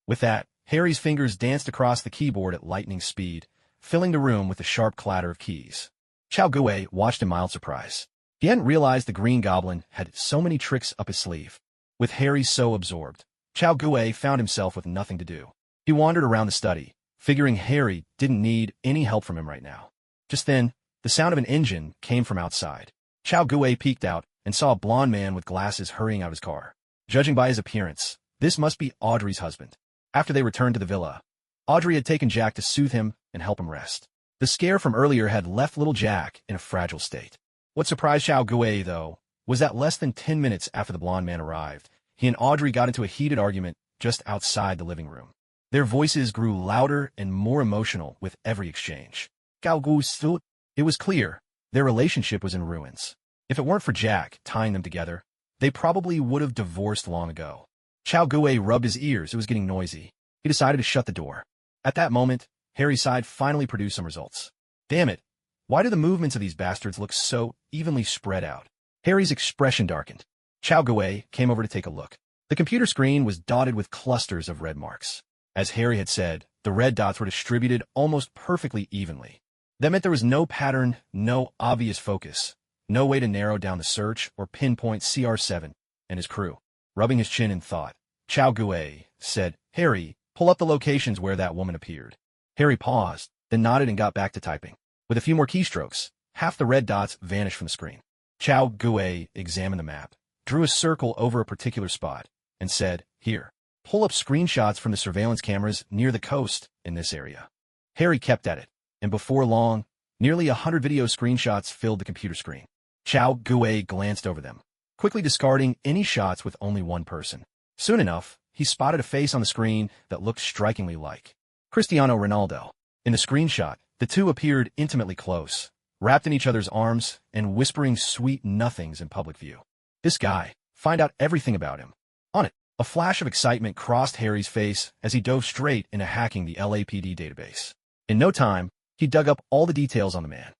S1: With that, Harry's fingers danced across the keyboard at lightning speed, filling the room with the sharp clatter of keys. Chao Gui watched in mild surprise. He hadn't realized the Green Goblin had so many tricks up his sleeve. With Harry so absorbed, Chao Gui found himself with nothing to do. He wandered around the study, figuring Harry didn't need any help from him right now. Just then, the sound of an engine came from outside. Chao Gui peeked out and saw a blond man with glasses hurrying out of his car. Judging by his appearance, this must be Audrey's husband. After they returned to the villa, Audrey had taken Jack to soothe him and help him rest. The scare from earlier had left little Jack in a fragile state. What surprised Chao Gui, though, was that less than 10 minutes after the blond man arrived, he and Audrey got into a heated argument just outside the living room. Their voices grew louder and more emotional with every exchange. It was clear their relationship was in ruins. If it weren't for Jack tying them together, they probably would have divorced long ago. Chao Gue rubbed his ears. It was getting noisy. He decided to shut the door. At that moment, Harry's side finally produced some results. Damn it. Why do the movements of these bastards look so evenly spread out? Harry's expression darkened. Chao Gue came over to take a look. The computer screen was dotted with clusters of red marks. As Harry had said, the red dots were distributed almost perfectly evenly. That meant there was no pattern, no obvious focus, no way to narrow down the search or pinpoint CR7 and his crew. Rubbing his chin in thought, Chao Gue said, Harry, pull up the locations where that woman appeared. Harry paused, then nodded and got back to typing. With a few more keystrokes, half the red dots vanished from the screen. Chao Gue examined the map, drew a circle over a particular spot, and said, Here, pull up screenshots from the surveillance cameras near the coast in this area. Harry kept at it, and before long, nearly 100 video screenshots filled the computer screen. Chao Gue glanced over them, quickly discarding any shots with only one person. Soon enough, he spotted a face on the screen that looked strikingly like Cristiano Ronaldo. In the screenshot, the two appeared intimately close, wrapped in each other's arms and whispering sweet nothings in public view. This guy, find out everything about him. On it, a flash of excitement crossed Harry's face as he dove straight into hacking the LAPD database. In no time, he dug up all the details on the man.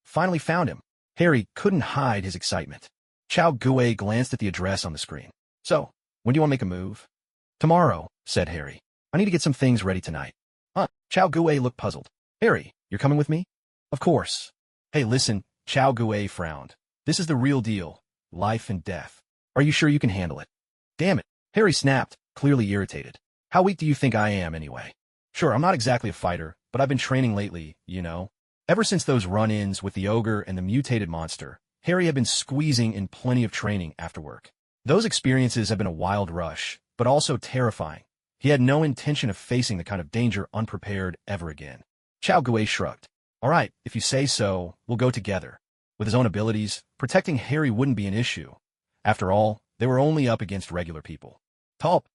S1: Finally found him. Harry couldn't hide his excitement. Chao Gue glanced at the address on the screen. So, when do you want to make a move? Tomorrow, said Harry. I need to get some things ready tonight. Chao Gue looked puzzled. Harry, you're coming with me? Of course. Hey, listen, Chao Gue frowned. This is the real deal. Life and death. Are you sure you can handle it? Damn it. Harry snapped, clearly irritated. How weak do you think I am, anyway? Sure, I'm not exactly a fighter, but I've been training lately, you know. Ever since those run-ins with the ogre and the mutated monster, Harry had been squeezing in plenty of training after work. Those experiences have been a wild rush, but also terrifying. He had no intention of facing the kind of danger unprepared ever again. Chao Gue shrugged. All right, if you say so, we'll go together. With his own abilities, protecting Harry wouldn't be an issue. After all, they were only up against regular people. Talp.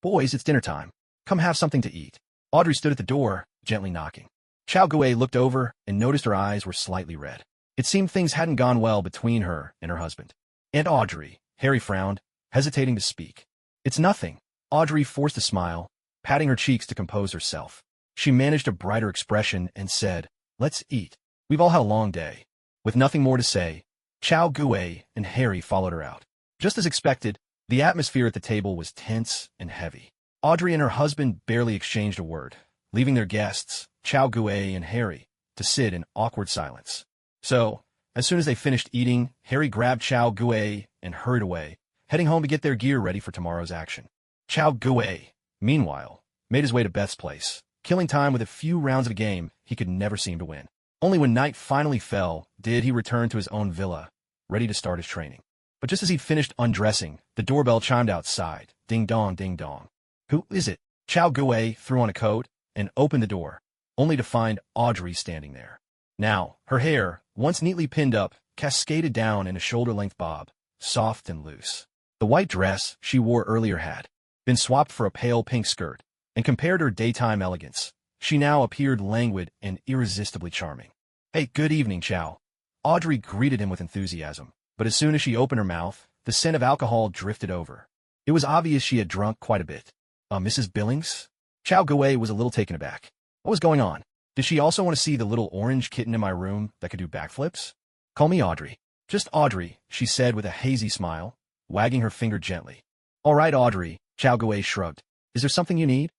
S1: Boys, it's dinner time. Come have something to eat. Audrey stood at the door, gently knocking. Chao Gue looked over and noticed her eyes were slightly red. It seemed things hadn't gone well between her and her husband. And Audrey, Harry frowned, hesitating to speak. It's nothing. Audrey forced a smile, patting her cheeks to compose herself. She managed a brighter expression and said, Let's eat. We've all had a long day. With nothing more to say, Chao Gue and Harry followed her out. Just as expected, the atmosphere at the table was tense and heavy. Audrey and her husband barely exchanged a word, leaving their guests, Chao Gue and Harry, to sit in awkward silence. So, as soon as they finished eating, Harry grabbed Chao Gue and hurried away, heading home to get their gear ready for tomorrow's action. Chao Gue, meanwhile, made his way to Beth's place, killing time with a few rounds of a game he could never seem to win. Only when night finally fell did he return to his own villa, ready to start his training. But just as he'd finished undressing, the doorbell chimed outside. Ding dong, ding dong. Who is it? Chao Gue threw on a coat and opened the door, only to find Audrey standing there. Now, her hair, once neatly pinned up, cascaded down in a shoulder-length bob, soft and loose. The white dress she wore earlier had been swapped for a pale pink skirt, and compared to her daytime elegance, she now appeared languid and irresistibly charming. Hey, good evening, Chao. Audrey greeted him with enthusiasm, but as soon as she opened her mouth, the scent of alcohol drifted over. It was obvious she had drunk quite a bit. Mrs. Billings? Chao Gue was a little taken aback. What was going on? Did she also want to see the little orange kitten in my room that could do backflips? Call me Audrey. Just Audrey, she said with a hazy smile, wagging her finger gently. All right, Audrey, Chao Gue shrugged. Is there something you need?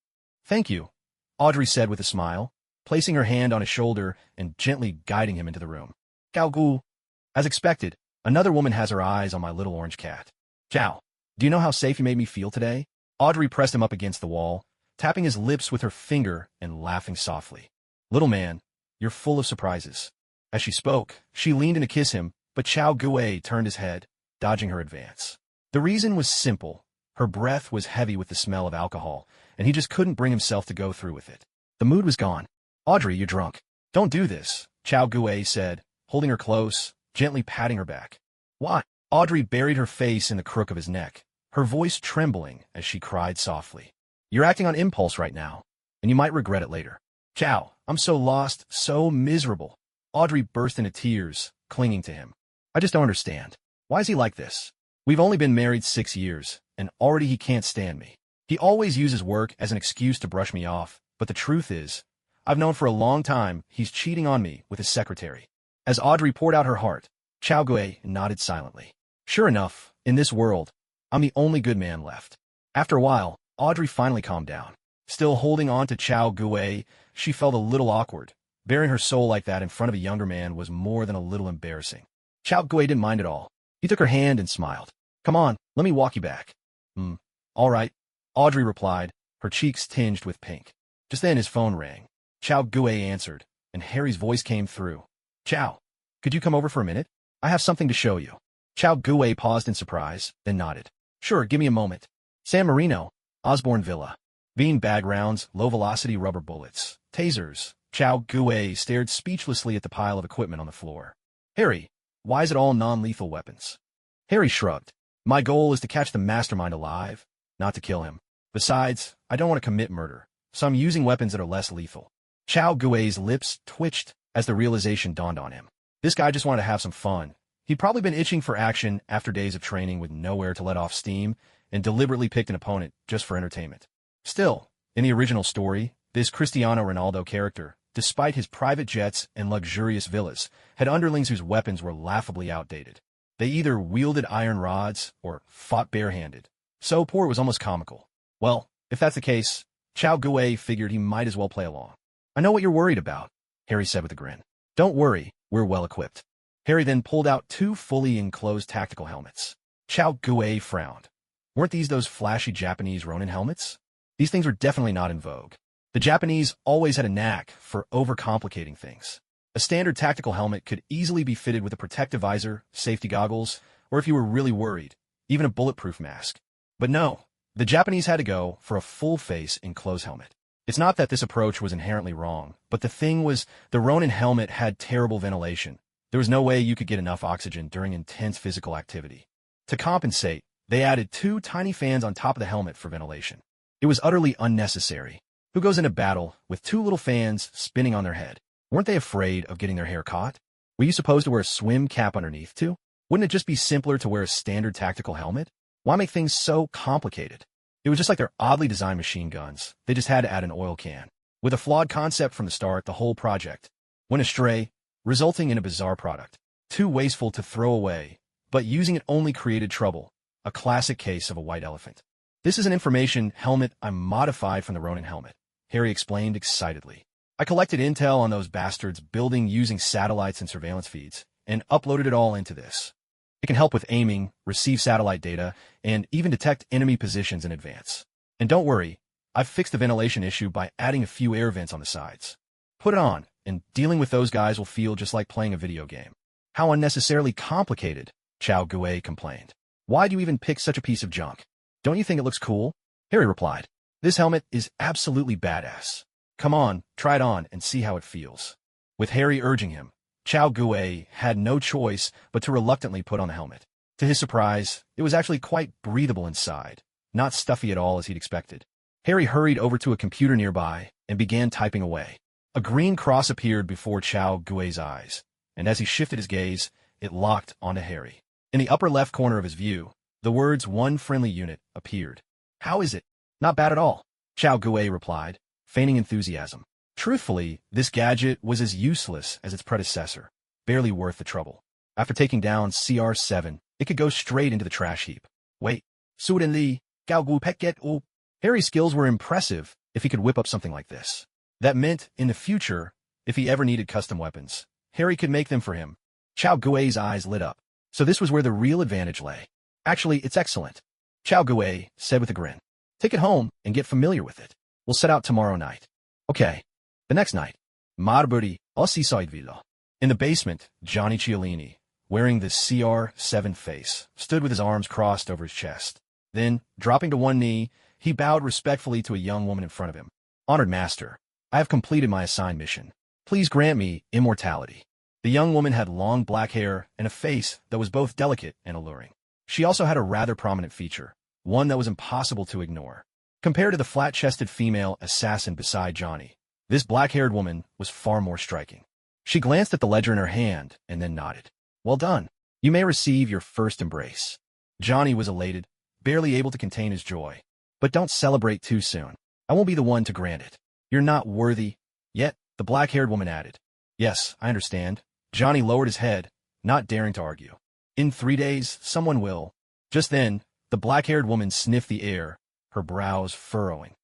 S1: Thank you, Audrey said with a smile, placing her hand on his shoulder and gently guiding him into the room. Chao Gue. As expected, another woman has her eyes on my little orange cat. Chao, do you know how safe you made me feel today? Audrey pressed him up against the wall, tapping his lips with her finger and laughing softly. Little man, you're full of surprises. As she spoke, she leaned in to kiss him, but Chao Gue turned his head, dodging her advance. The reason was simple. Her breath was heavy with the smell of alcohol, and he just couldn't bring himself to go through with it. The mood was gone. Audrey, you're drunk. Don't do this, Chao Gue said, holding her close, gently patting her back. Why? Audrey buried her face in the crook of his neck, her voice trembling as she cried softly. You're acting on impulse right now, and you might regret it later. Chow, I'm so lost, so miserable. Audrey burst into tears, clinging to him. I just don't understand. Why is he like this? We've only been married 6 years, and already he can't stand me. He always uses work as an excuse to brush me off, but the truth is, I've known for a long time he's cheating on me with his secretary. As Audrey poured out her heart, Chow Gui nodded silently. Sure enough, in this world, I'm the only good man left. After a while, Audrey finally calmed down. Still holding on to Chow Gui, she felt a little awkward. Bearing her soul like that in front of a younger man was more than a little embarrassing. Chow Gui didn't mind at all. He took her hand and smiled. Come on, let me walk you back. All right, Audrey replied, her cheeks tinged with pink. Just then his phone rang. Chow Gui answered, and Harry's voice came through. Chow, could you come over for a minute? I have something to show you. Chow Gui paused in surprise, then nodded. Sure, give me a moment. San Marino, Osborne Villa. Bean bag rounds, low-velocity rubber bullets, tasers. Chow Gui stared speechlessly at the pile of equipment on the floor. Harry, why is it all non-lethal weapons? Harry shrugged. My goal is to catch the mastermind alive, not to kill him. Besides, I don't want to commit murder, so I'm using weapons that are less lethal. Chow Gui's lips twitched as the realization dawned on him. This guy just wanted to have some fun. He'd probably been itching for action after days of training with nowhere to let off steam, and deliberately picked an opponent just for entertainment. Still, in the original story, this Cristiano Ronaldo character, despite his private jets and luxurious villas, had underlings whose weapons were laughably outdated. They either wielded iron rods or fought barehanded. So poor it was almost comical. Well, if that's the case, Chow Gui figured he might as well play along. I know what you're worried about, Harry said with a grin. Don't worry, we're well equipped. Harry then pulled out 2 fully enclosed tactical helmets. Chow Gui frowned. Weren't these those flashy Japanese Ronin helmets? These things were definitely not in vogue. The Japanese always had a knack for overcomplicating things. A standard tactical helmet could easily be fitted with a protective visor, safety goggles, or if you were really worried, even a bulletproof mask. But no, the Japanese had to go for a full-face enclosed helmet. It's not that this approach was inherently wrong, but the thing was, the Ronin helmet had terrible ventilation. There was no way you could get enough oxygen during intense physical activity. To compensate, they added 2 tiny fans on top of the helmet for ventilation. It was utterly unnecessary. Who goes into battle with 2 little fans spinning on their head? Weren't they afraid of getting their hair caught? Were you supposed to wear a swim cap underneath, too? Wouldn't it just be simpler to wear a standard tactical helmet? Why make things so complicated? It was just like their oddly designed machine guns. They just had to add an oil can. With a flawed concept from the start, the whole project went astray, resulting in a bizarre product. Too wasteful to throw away, but using it only created trouble. A classic case of a white elephant. This is an information helmet I modified from the Ronin helmet, Harry explained excitedly. I collected intel on those bastards building using satellites and surveillance feeds, and uploaded it all into this. It can help with aiming, receive satellite data, and even detect enemy positions in advance. And don't worry, I've fixed the ventilation issue by adding a few air vents on the sides. Put it on, and dealing with those guys will feel just like playing a video game. How unnecessarily complicated, Chow Gui complained. Why do you even pick such a piece of junk? Don't you think it looks cool? Harry replied. This helmet is absolutely badass. Come on, try it on and see how it feels. With Harry urging him, Chow Gui had no choice but to reluctantly put on the helmet. To his surprise, it was actually quite breathable inside, not stuffy at all as he'd expected. Harry hurried over to a computer nearby and began typing away. A green cross appeared before Chow Gui's eyes, and as he shifted his gaze, it locked onto Harry. In the upper left corner of his view, the words "one friendly unit" appeared. How is it? Not bad at all, Chow Gui replied, feigning enthusiasm. Truthfully, this gadget was as useless as its predecessor, barely worth the trouble. After taking down CR7, it could go straight into the trash heap. Wait, suddenly, Harry's skills were impressive if he could whip up something like this. That meant, in the future, if he ever needed custom weapons, Harry could make them for him. Chow Gui's eyes lit up. So this was where the real advantage lay. Actually, it's excellent, Chow Gui said with a grin. Take it home and get familiar with it. We'll set out tomorrow night. Okay. The next night, Marburi, Villa. In the basement, Johnny Cialini, wearing the CR7 face, stood with his arms crossed over his chest. Then, dropping to one knee, he bowed respectfully to a young woman in front of him. Honored master, I have completed my assigned mission. Please grant me immortality. The young woman had long black hair and a face that was both delicate and alluring. She also had a rather prominent feature, one that was impossible to ignore. Compared to the flat-chested female assassin beside Johnny, this black-haired woman was far more striking. She glanced at the ledger in her hand and then nodded. Well done. You may receive your first embrace. Johnny was elated, barely able to contain his joy. But don't celebrate too soon. I won't be the one to grant it. You're not worthy. Yet, the black-haired woman added. Yes, I understand. Johnny lowered his head, not daring to argue. In 3 days, someone will. Just then, the black-haired woman sniffed the air, her brows furrowing.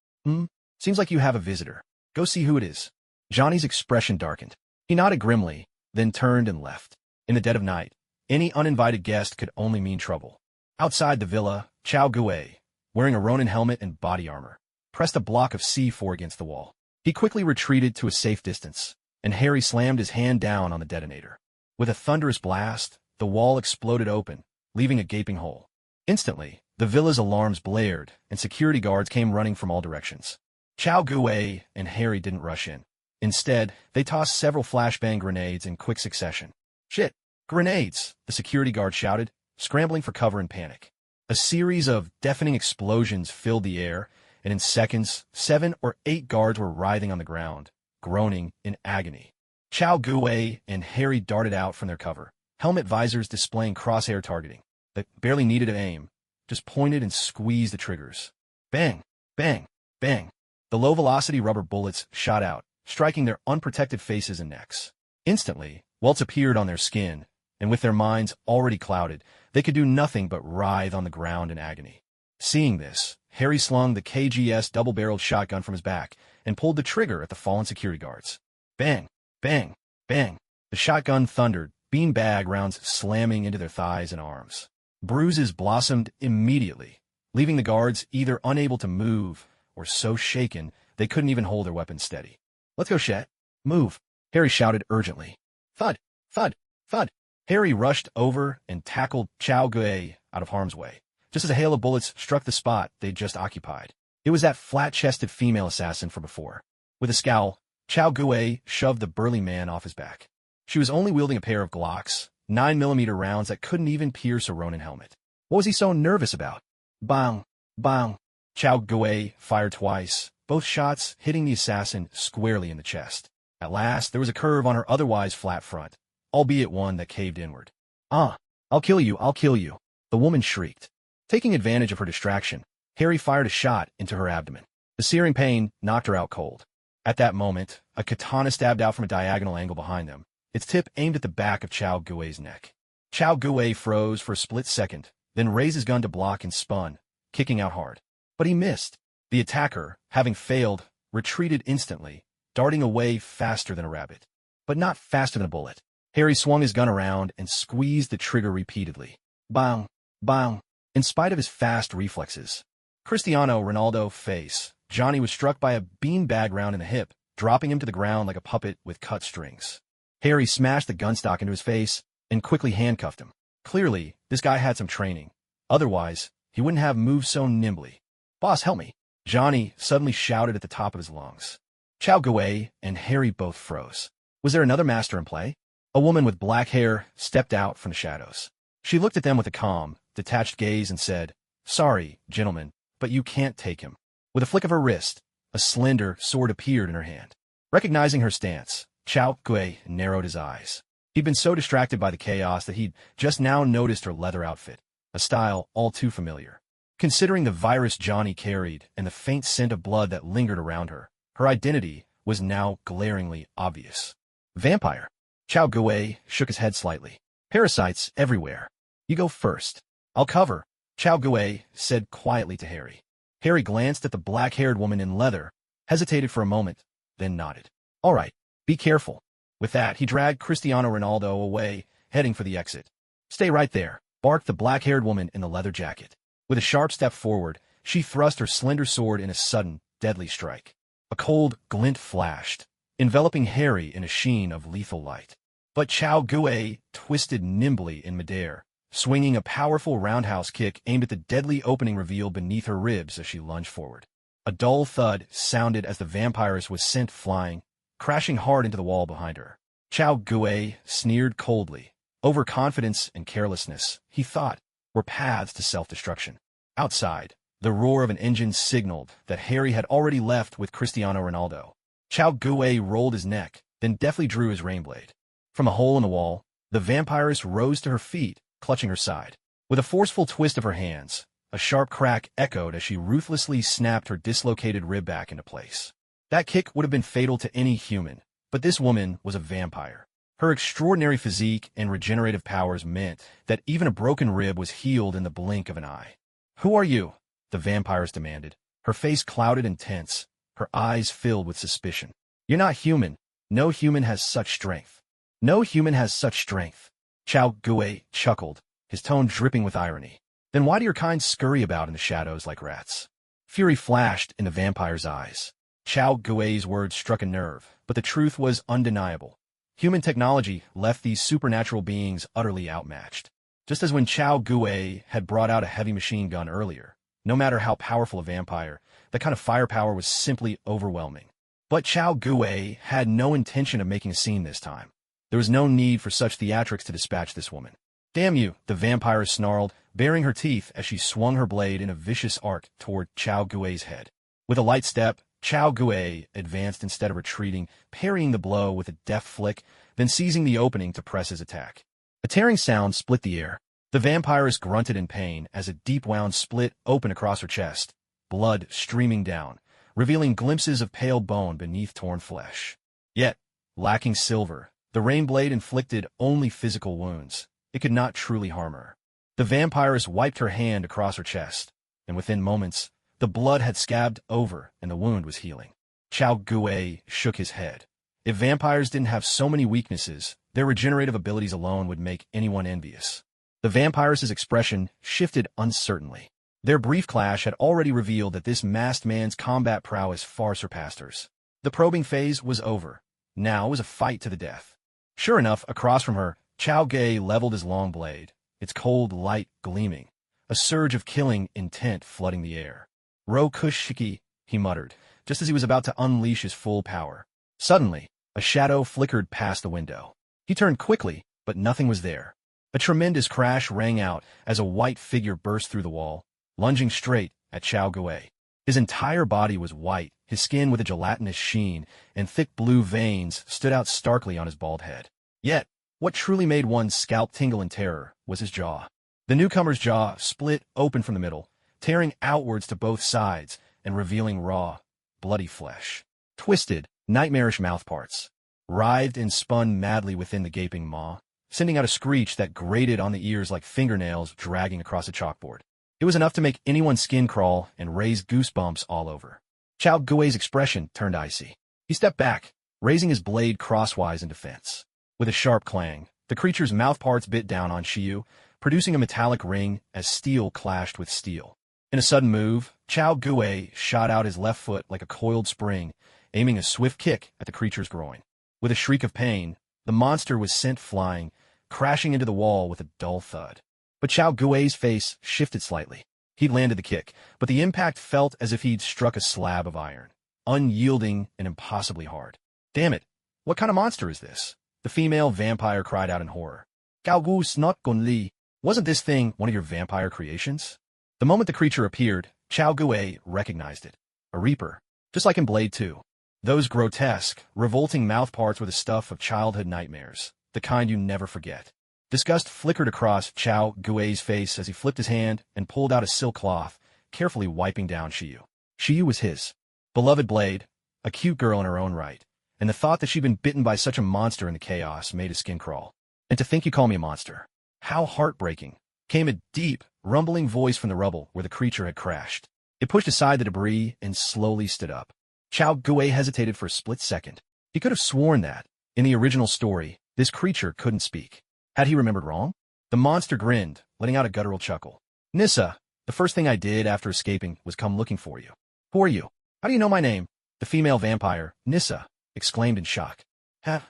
S1: Seems like you have a visitor. Go see who it is. Johnny's expression darkened. He nodded grimly, then turned and left. In the dead of night, any uninvited guest could only mean trouble. Outside the villa, Chao Gue, wearing a Ronin helmet and body armor, pressed a block of C4 against the wall. He quickly retreated to a safe distance, and Harry slammed his hand down on the detonator. With a thunderous blast, the wall exploded open, leaving a gaping hole. Instantly, the villa's alarms blared, and security guards came running from all directions. Chao Gue and Harry didn't rush in. Instead, they tossed several flashbang grenades in quick succession. Shit! Grenades! The security guard shouted, scrambling for cover in panic. A series of deafening explosions filled the air, and in seconds, 7 or 8 guards were writhing on the ground, groaning in agony. Chao Gue and Harry darted out from their cover, helmet visors displaying crosshair targeting. They barely needed to aim, just pointed and squeezed the triggers. Bang! Bang! Bang! The low-velocity rubber bullets shot out, striking their unprotected faces and necks. Instantly, welts appeared on their skin, and with their minds already clouded, they could do nothing but writhe on the ground in agony. Seeing this, Harry slung the KGS double-barreled shotgun from his back and pulled the trigger at the fallen security guards. Bang! Bang! Bang! The shotgun thundered, beanbag rounds slamming into their thighs and arms. Bruises blossomed immediately, leaving the guards either unable to move or so shaken they couldn't even hold their weapons steady. Let's go, Chet. Move! Harry shouted urgently. Thud! Thud! Thud! Harry rushed over and tackled Chao Gue out of harm's way, just as a hail of bullets struck the spot they'd just occupied. It was that flat-chested female assassin from before. With a scowl, Chao Gue shoved the burly man off his back. She was only wielding a pair of Glocks, 9mm rounds that couldn't even pierce a Ronin helmet. What was he so nervous about? Bang! Bang! Chao Gue fired twice, both shots hitting the assassin squarely in the chest. At last, there was a curve on her otherwise flat front, albeit one that caved inward. I'll kill you, I'll kill you, the woman shrieked. Taking advantage of her distraction, Harry fired a shot into her abdomen. The searing pain knocked her out cold. At that moment, a katana stabbed out from a diagonal angle behind them, its tip aimed at the back of Chao Gue's neck. Chao Gue froze for a split second, then raised his gun to block and spun, kicking out hard. But he missed. The attacker, having failed, retreated instantly, darting away faster than a rabbit. But not faster than a bullet. Harry swung his gun around and squeezed the trigger repeatedly. Bang! Bang! In spite of his fast reflexes, Cristiano Ronaldo face, Johnny was struck by a beanbag round in the hip, dropping him to the ground like a puppet with cut strings. Harry smashed the gunstock into his face and quickly handcuffed him. Clearly, this guy had some training. Otherwise, he wouldn't have moved so nimbly. Boss, help me! Johnny suddenly shouted at the top of his lungs. Chao Gue and Harry both froze. Was there another master in play? A woman with black hair stepped out from the shadows. She looked at them with a calm, detached gaze and said, Sorry, gentlemen, but you can't take him. With a flick of her wrist, a slender sword appeared in her hand. Recognizing her stance, Chao Gue narrowed his eyes. He'd been so distracted by the chaos that he'd just now noticed her leather outfit, a style all too familiar. Considering the virus Johnny carried and the faint scent of blood that lingered around her, her identity was now glaringly obvious. Vampire. Chao Gue shook his head slightly. Parasites everywhere. You go first. I'll cover, Chao Gue said quietly to Harry. Harry glanced at the black-haired woman in leather, hesitated for a moment, then nodded. All right, be careful. With that, he dragged Cristiano Ronaldo away, heading for the exit. Stay right there, barked the black-haired woman in the leather jacket. With a sharp step forward, she thrust her slender sword in a sudden, deadly strike. A cold glint flashed, enveloping Harry in a sheen of lethal light. But Chao Gue twisted nimbly in midair, swinging a powerful roundhouse kick aimed at the deadly opening revealed beneath her ribs as she lunged forward. A dull thud sounded as the vampiress was sent flying, crashing hard into the wall behind her. Chao Gue sneered coldly. Overconfidence and carelessness, he thought, were paths to self-destruction. Outside, the roar of an engine signaled that Harry had already left with Cristiano Ronaldo. Chao Gue rolled his neck, then deftly drew his rainblade. From a hole in the wall, the vampiress rose to her feet, clutching her side. With a forceful twist of her hands, a sharp crack echoed as she ruthlessly snapped her dislocated rib back into place. That kick would have been fatal to any human, but this woman was a vampire. Her extraordinary physique and regenerative powers meant that even a broken rib was healed in the blink of an eye. "Who are you?" the vampiress demanded, her face clouded and tense, her eyes filled with suspicion. "You're not human. No human has such strength. No human has such strength." Chao Gue chuckled, his tone dripping with irony. "Then why do your kind scurry about in the shadows like rats?" Fury flashed in the vampire's eyes. Chao Gue's words struck a nerve, but the truth was undeniable. Human technology left these supernatural beings utterly outmatched. Just as when Chao Gue had brought out a heavy machine gun earlier, no matter how powerful a vampire, that kind of firepower was simply overwhelming. But Chao Gue had no intention of making a scene this time. There was no need for such theatrics to dispatch this woman. "Damn you," the vampire snarled, baring her teeth as she swung her blade in a vicious arc toward Chao Gue's head. With a light step, Chao Gue advanced instead of retreating, parrying the blow with a deft flick, then seizing the opening to press his attack. A tearing sound split the air. The vampiress grunted in pain as a deep wound split opened across her chest, blood streaming down, revealing glimpses of pale bone beneath torn flesh. Yet, lacking silver, the rain blade inflicted only physical wounds. It could not truly harm her. The vampiress wiped her hand across her chest, and within moments, the blood had scabbed over and the wound was healing. Chao Gue shook his head. If vampires didn't have so many weaknesses, their regenerative abilities alone would make anyone envious. The vampiress's expression shifted uncertainly. Their brief clash had already revealed that this masked man's combat prowess far surpassed hers. The probing phase was over. Now it was a fight to the death. Sure enough, across from her, Chao Gue leveled his long blade, its cold light gleaming, a surge of killing intent flooding the air. "Ro Kushiki," he muttered, just as he was about to unleash his full power. Suddenly, a shadow flickered past the window. He turned quickly, but nothing was there. A tremendous crash rang out as a white figure burst through the wall, lunging straight at Chao Gue. His entire body was white, his skin with a gelatinous sheen, and thick blue veins stood out starkly on his bald head. Yet, what truly made one's scalp tingle in terror was his jaw. The newcomer's jaw split open from the middle, tearing outwards to both sides and revealing raw, bloody flesh. Twisted, nightmarish mouthparts writhed and spun madly within the gaping maw, sending out a screech that grated on the ears like fingernails dragging across a chalkboard. It was enough to make anyone's skin crawl and raise goosebumps all over. Chao Gue's expression turned icy. He stepped back, raising his blade crosswise in defense. With a sharp clang, the creature's mouthparts bit down on Shiyu, producing a metallic ring as steel clashed with steel. In a sudden move, Chao Gue shot out his left foot like a coiled spring, aiming a swift kick at the creature's groin. With a shriek of pain, the monster was sent flying, crashing into the wall with a dull thud. But Chao Gue's face shifted slightly. He'd landed the kick, but the impact felt as if he'd struck a slab of iron, unyielding and impossibly hard. "Damn it! What kind of monster is this?" the female vampire cried out in horror. "Gao Gu Snot Gun Li, wasn't this thing one of your vampire creations?" The moment the creature appeared, Chao Gue recognized it. A reaper, just like in Blade 2. Those grotesque, revolting mouthparts were the stuff of childhood nightmares, the kind you never forget. Disgust flickered across Chao Gue's face as he flipped his hand and pulled out a silk cloth, carefully wiping down Shiyu. Shiyu was his beloved Blade, a cute girl in her own right, and the thought that she'd been bitten by such a monster in the chaos made his skin crawl. "And to think you call me a monster. How heartbreaking," came a deep, rumbling voice from the rubble where the creature had crashed. It pushed aside the debris and slowly stood up. Chao Gue hesitated for a split second. He could have sworn that, in the original story, this creature couldn't speak. Had he remembered wrong? The monster grinned, letting out a guttural chuckle. "Nissa, the first thing I did after escaping was come looking for you." "Who are you? How do you know my name?" The female vampire, Nissa, exclaimed in shock. "Huh?"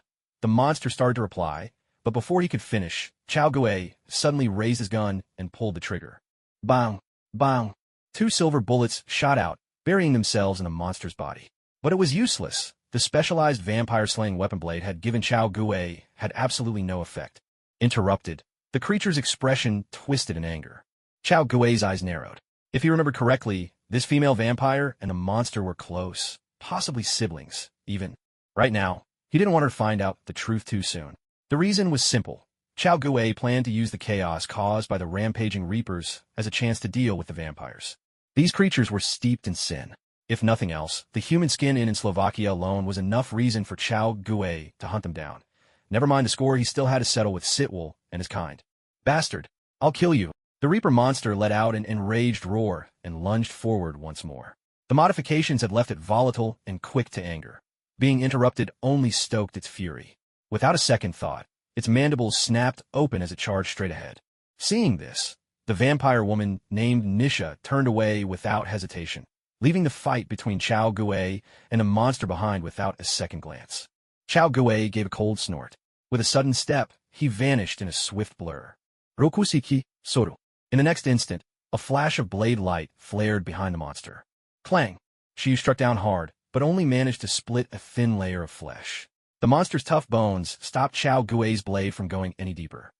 S1: The monster started to reply, but before he could finish, Chao Gue suddenly raised his gun and pulled the trigger. Bang! Bang! 2 silver bullets shot out, burying themselves in the monster's body. But it was useless. The specialized vampire-slaying weapon blade had given Chao Gue had absolutely no effect. Interrupted, the creature's expression twisted in anger. Chao Gue's eyes narrowed. If he remembered correctly, this female vampire and the monster were close, possibly siblings, even. Right now, he didn't want her to find out the truth too soon. The reason was simple. Chao Gui planned to use the chaos caused by the rampaging Reapers as a chance to deal with the vampires. These creatures were steeped in sin. If nothing else, the human skin in Slovakia alone was enough reason for Chao Gui to hunt them down. Never mind the score he still had to settle with Sitwell and his kind. Bastard, I'll kill you. The Reaper monster let out an enraged roar and lunged forward once more. The modifications had left it volatile and quick to anger. Being interrupted only stoked its fury. Without a second thought, its mandibles snapped open as it charged straight ahead. Seeing this, the vampire woman named Nisha turned away without hesitation, leaving the fight between Chao Gui and the monster behind without a second glance. Chao Gui gave a cold snort. With a sudden step, he vanished in a swift blur. Rokusiki, Soru. In the next instant, a flash of blade light flared behind the monster. Clang! She struck down hard, but only managed to split a thin layer of flesh. The monster's tough bones stopped Chao Gui's blade from going any deeper.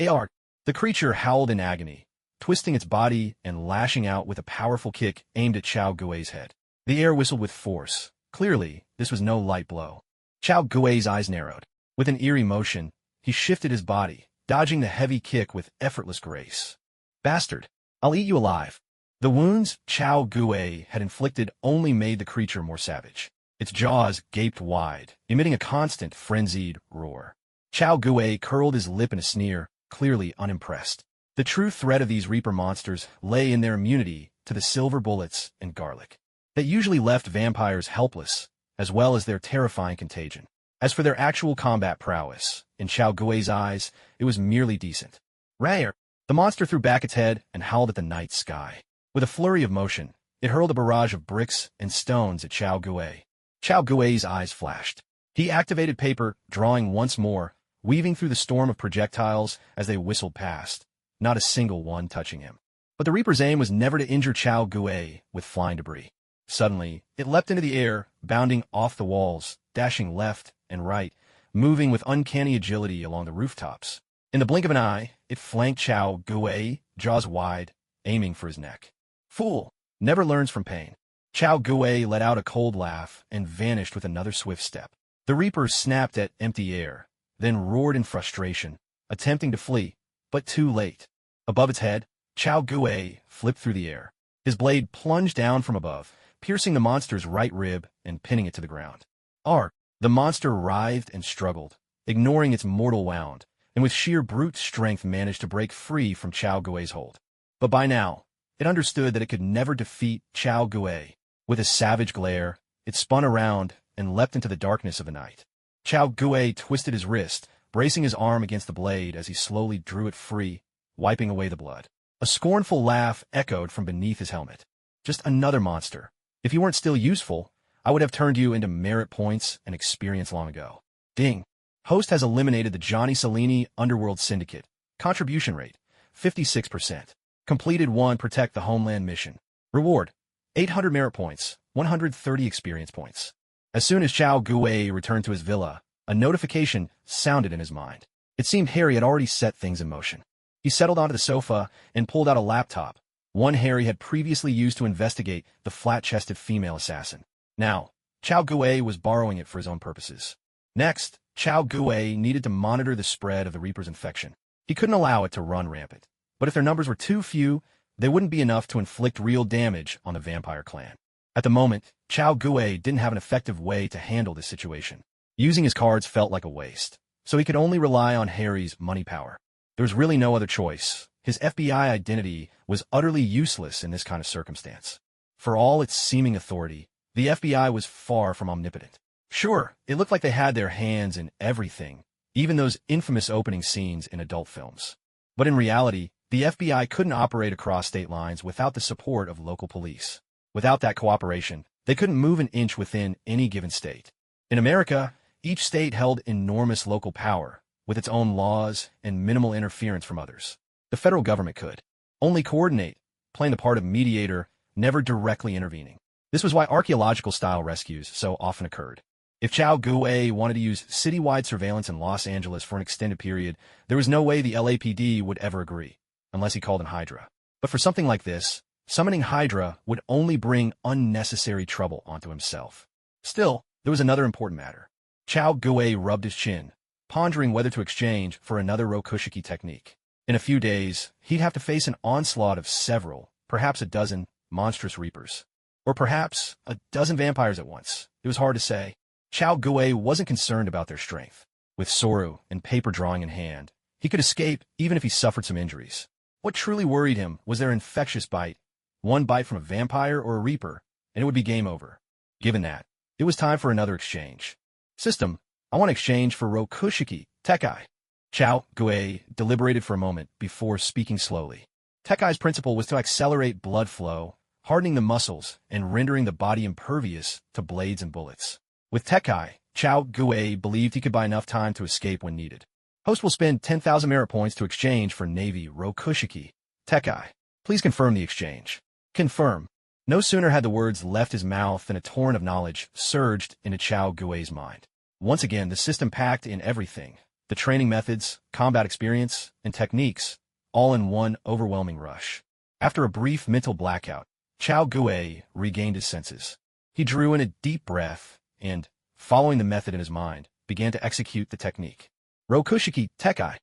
S1: Ar! The creature howled in agony, twisting its body and lashing out with a powerful kick aimed at Chao Gui's head. The air whistled with force. Clearly, this was no light blow. Chao Gui's eyes narrowed. With an eerie motion, he shifted his body, dodging the heavy kick with effortless grace. Bastard! I'll eat you alive. The wounds Chao Gui had inflicted only made the creature more savage. Its jaws gaped wide, emitting a constant, frenzied roar. Chao Gui curled his lip in a sneer, clearly unimpressed. The true threat of these Reaper monsters lay in their immunity to the silver bullets and garlic. That usually left vampires helpless, as well as their terrifying contagion. As for their actual combat prowess, in Chao Gui's eyes, it was merely decent. Rare! The monster threw back its head and howled at the night sky. With a flurry of motion, it hurled a barrage of bricks and stones at Chao Gui. Chao Gui's eyes flashed. He activated paper, drawing once more, weaving through the storm of projectiles as they whistled past, not a single one touching him. But the Reaper's aim was never to injure Chao Gui with flying debris. Suddenly, it leapt into the air, bounding off the walls, dashing left and right, moving with uncanny agility along the rooftops. In the blink of an eye, it flanked Chao Gui, jaws wide, aiming for his neck. Fool! Never learns from pain. Chao Gui let out a cold laugh and vanished with another swift step. The Reaper snapped at empty air, then roared in frustration, attempting to flee, but too late. Above its head, Chao Gui flipped through the air. His blade plunged down from above, piercing the monster's right rib and pinning it to the ground. Arg! The monster writhed and struggled, ignoring its mortal wound, and with sheer brute strength managed to break free from Chao Gui's hold. But by now, it understood that it could never defeat Chao Gui. With a savage glare, it spun around and leapt into the darkness of the night. Chao Gui twisted his wrist, bracing his arm against the blade as he slowly drew it free, wiping away the blood. A scornful laugh echoed from beneath his helmet. Just another monster. If you weren't still useful, I would have turned you into merit points and experience long ago. Ding. Host has eliminated the Johnny Cellini Underworld Syndicate. Contribution rate, 56%. Completed 1 Protect the Homeland mission. Reward, 800 merit points, 130 experience points. As soon as Chao Gui returned to his villa, a notification sounded in his mind. It seemed Harry had already set things in motion. He settled onto the sofa and pulled out a laptop, one Harry had previously used to investigate the flat-chested female assassin. Now, Chao Gui was borrowing it for his own purposes. Next, Chao Gui needed to monitor the spread of the Reaper's infection. He couldn't allow it to run rampant. But if their numbers were too few, they wouldn't be enough to inflict real damage on the vampire clan. At the moment, Chao Gui didn't have an effective way to handle this situation. Using his cards felt like a waste, so he could only rely on Harry's money power. There was really no other choice. His FBI identity was utterly useless in this kind of circumstance. For all its seeming authority, the FBI was far from omnipotent. Sure, it looked like they had their hands in everything, even those infamous opening scenes in adult films. But in reality, the FBI couldn't operate across state lines without the support of local police. Without that cooperation, they couldn't move an inch within any given state. In America, each state held enormous local power, with its own laws and minimal interference from others. The federal government could only coordinate, playing the part of mediator, never directly intervening. This was why archaeological-style rescues so often occurred. If Chao Gui wanted to use citywide surveillance in Los Angeles for an extended period, there was no way the LAPD would ever agree, unless he called in Hydra. But for something like this, Summoning Hydra would only bring unnecessary trouble onto himself. Still, there was another important matter. Chao Gui rubbed his chin, pondering whether to exchange for another Rokushiki technique. In a few days, he'd have to face an onslaught of several, perhaps a dozen, monstrous reapers. Or perhaps a dozen vampires at once. It was hard to say. Chao Gui wasn't concerned about their strength. With Soru and paper drawing in hand, he could escape even if he suffered some injuries. What truly worried him was their infectious bite. One bite from a vampire or a reaper, and it would be game over. Given that, it was time for another exchange. System, I want to exchange for Rokushiki, Tekai. Chao Gui deliberated for a moment before speaking slowly. Tekai's principle was to accelerate blood flow, hardening the muscles and rendering the body impervious to blades and bullets. With Tekai, Chao Gui believed he could buy enough time to escape when needed. Host will spend 10,000 merit points to exchange for Navy Rokushiki, Tekai. Please confirm the exchange. Confirm. No sooner had the words left his mouth than a torrent of knowledge surged into Chao Gui's mind. Once again, the system packed in everything. The training methods, combat experience, and techniques, all in one overwhelming rush. After a brief mental blackout, Chao Gui regained his senses. He drew in a deep breath and, following the method in his mind, began to execute the technique. Rokushiki, Tekai.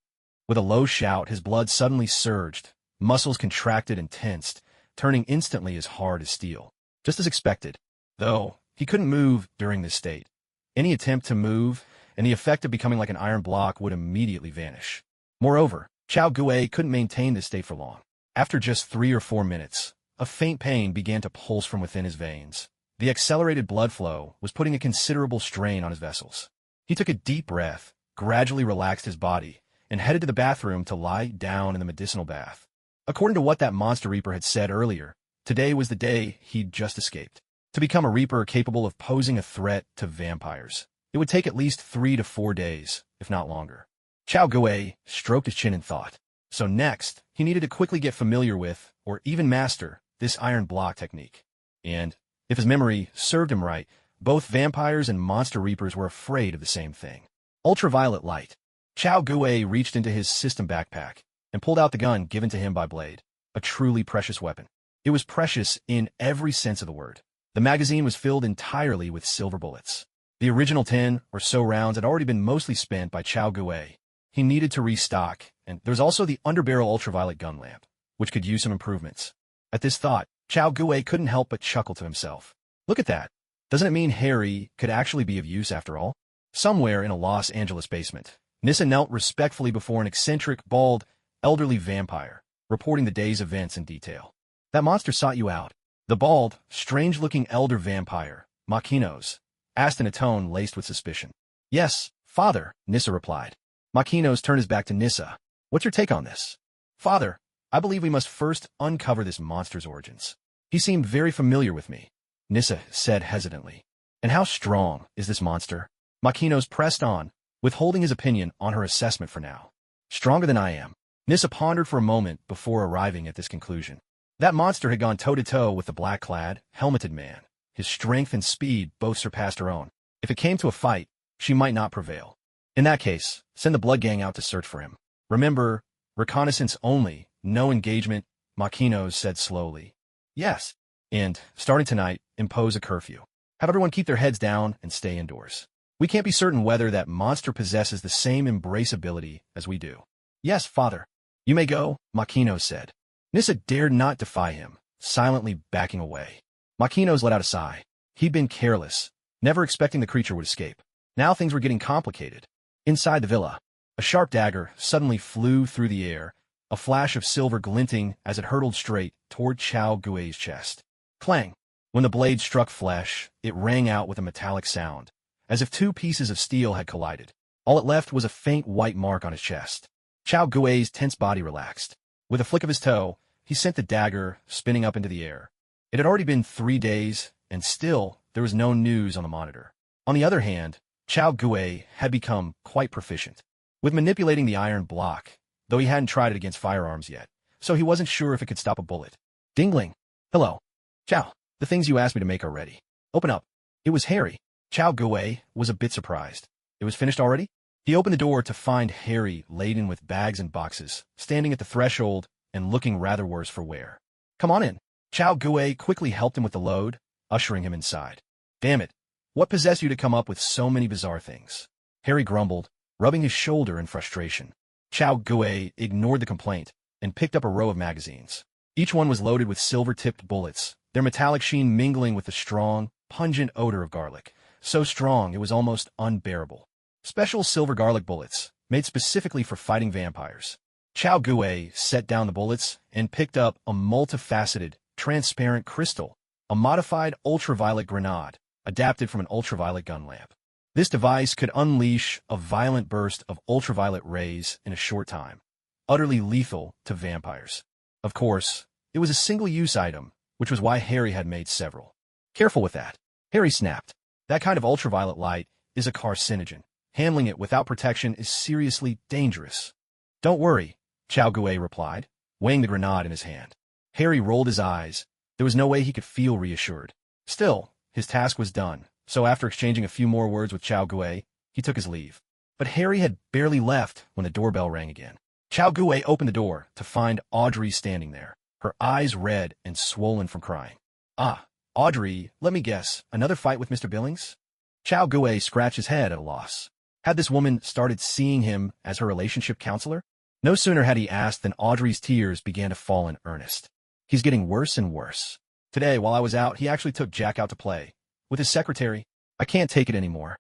S1: With a low shout, his blood suddenly surged, muscles contracted and tensed, turning instantly as hard as steel. Just as expected, though, he couldn't move during this state. Any attempt to move, and the effect of becoming like an iron block would immediately vanish. Moreover, Chao Gui couldn't maintain this state for long. After just 3 or 4 minutes, a faint pain began to pulse from within his veins. The accelerated blood flow was putting a considerable strain on his vessels. He took a deep breath, gradually relaxed his body, and headed to the bathroom to lie down in the medicinal bath. According to what that monster reaper had said earlier, today was the day he'd just escaped. To become a reaper capable of posing a threat to vampires, it would take at least 3 to 4 days, if not longer. Chao Gui stroked his chin in thought. So next, he needed to quickly get familiar with, or even master, this iron block technique. And, if his memory served him right, both vampires and monster reapers were afraid of the same thing. Ultraviolet light. Chao Gui reached into his system backpack and pulled out the gun given to him by Blade, a truly precious weapon. It was precious in every sense of the word. The magazine was filled entirely with silver bullets. The original 10 or so rounds had already been mostly spent by Chao Gui. He needed to restock, and there was also the underbarrel ultraviolet gun lamp, which could use some improvements. At this thought, Chao Gui couldn't help but chuckle to himself. Look at that. Doesn't it mean Harry could actually be of use after all? Somewhere in a Los Angeles basement, Nissa knelt respectfully before an eccentric, bald, elderly vampire, reporting the day's events in detail. That monster sought you out. The bald, strange-looking elder vampire, Makinos, asked in a tone laced with suspicion. Yes, father, Nissa replied. Makinos turned his back to Nissa. What's your take on this? Father, I believe we must first uncover this monster's origins. He seemed very familiar with me, Nissa said hesitantly. And how strong is this monster? Makinos pressed on, withholding his opinion on her assessment for now. Stronger than I am. Nissa pondered for a moment before arriving at this conclusion. That monster had gone toe-to-toe with the black-clad, helmeted man. His strength and speed both surpassed her own. If it came to a fight, she might not prevail. In that case, send the Blood Gang out to search for him. Remember, reconnaissance only, no engagement, Makinos said slowly. Yes. And, starting tonight, impose a curfew. Have everyone keep their heads down and stay indoors. We can't be certain whether that monster possesses the same embrace ability as we do. Yes, father. You may go, Makinos said. Nissa dared not defy him, silently backing away. Makinos let out a sigh. He'd been careless, never expecting the creature would escape. Now things were getting complicated. Inside the villa, a sharp dagger suddenly flew through the air, a flash of silver glinting as it hurtled straight toward Chao Gui's chest. Clang! When the blade struck flesh, it rang out with a metallic sound, as if 2 pieces of steel had collided. All it left was a faint white mark on his chest. Chao Gui's tense body relaxed. With a flick of his toe, he sent the dagger spinning up into the air. It had already been 3 days, and still there was no news on the monitor. On the other hand, Chao Gui had become quite proficient with manipulating the iron block, though he hadn't tried it against firearms yet, so he wasn't sure if it could stop a bullet. Dingling. Hello. Chao, the things you asked me to make are ready. Open up. It was Harry. Chao Gui was a bit surprised. It was finished already? He opened the door to find Harry laden with bags and boxes, standing at the threshold and looking rather worse for wear. Come on in. Chao Gui quickly helped him with the load, ushering him inside. Damn it. What possessed you to come up with so many bizarre things? Harry grumbled, rubbing his shoulder in frustration. Chao Gui ignored the complaint and picked up a row of magazines. Each one was loaded with silver-tipped bullets, their metallic sheen mingling with the strong, pungent odor of garlic. So strong it was almost unbearable. Special silver garlic bullets, made specifically for fighting vampires. Chao Gui set down the bullets and picked up a multifaceted, transparent crystal, a modified ultraviolet grenade, adapted from an ultraviolet gun lamp. This device could unleash a violent burst of ultraviolet rays in a short time, utterly lethal to vampires. Of course, it was a single-use item, which was why Harry had made several. Careful with that, Harry snapped. That kind of ultraviolet light is a carcinogen. Handling it without protection is seriously dangerous. Don't worry, Chao Gui replied, weighing the grenade in his hand. Harry rolled his eyes. There was no way he could feel reassured. Still, his task was done, so after exchanging a few more words with Chao Gui, he took his leave. But Harry had barely left when the doorbell rang again. Chao Gui opened the door to find Audrey standing there, her eyes red and swollen from crying. Ah, Audrey, let me guess, another fight with Mr. Billings? Chao Gui scratched his head at a loss. Had this woman started seeing him as her relationship counselor? No sooner had he asked than Audrey's tears began to fall in earnest. He's getting worse and worse. Today, while I was out, he actually took Jack out to play. With his secretary, I can't take it anymore.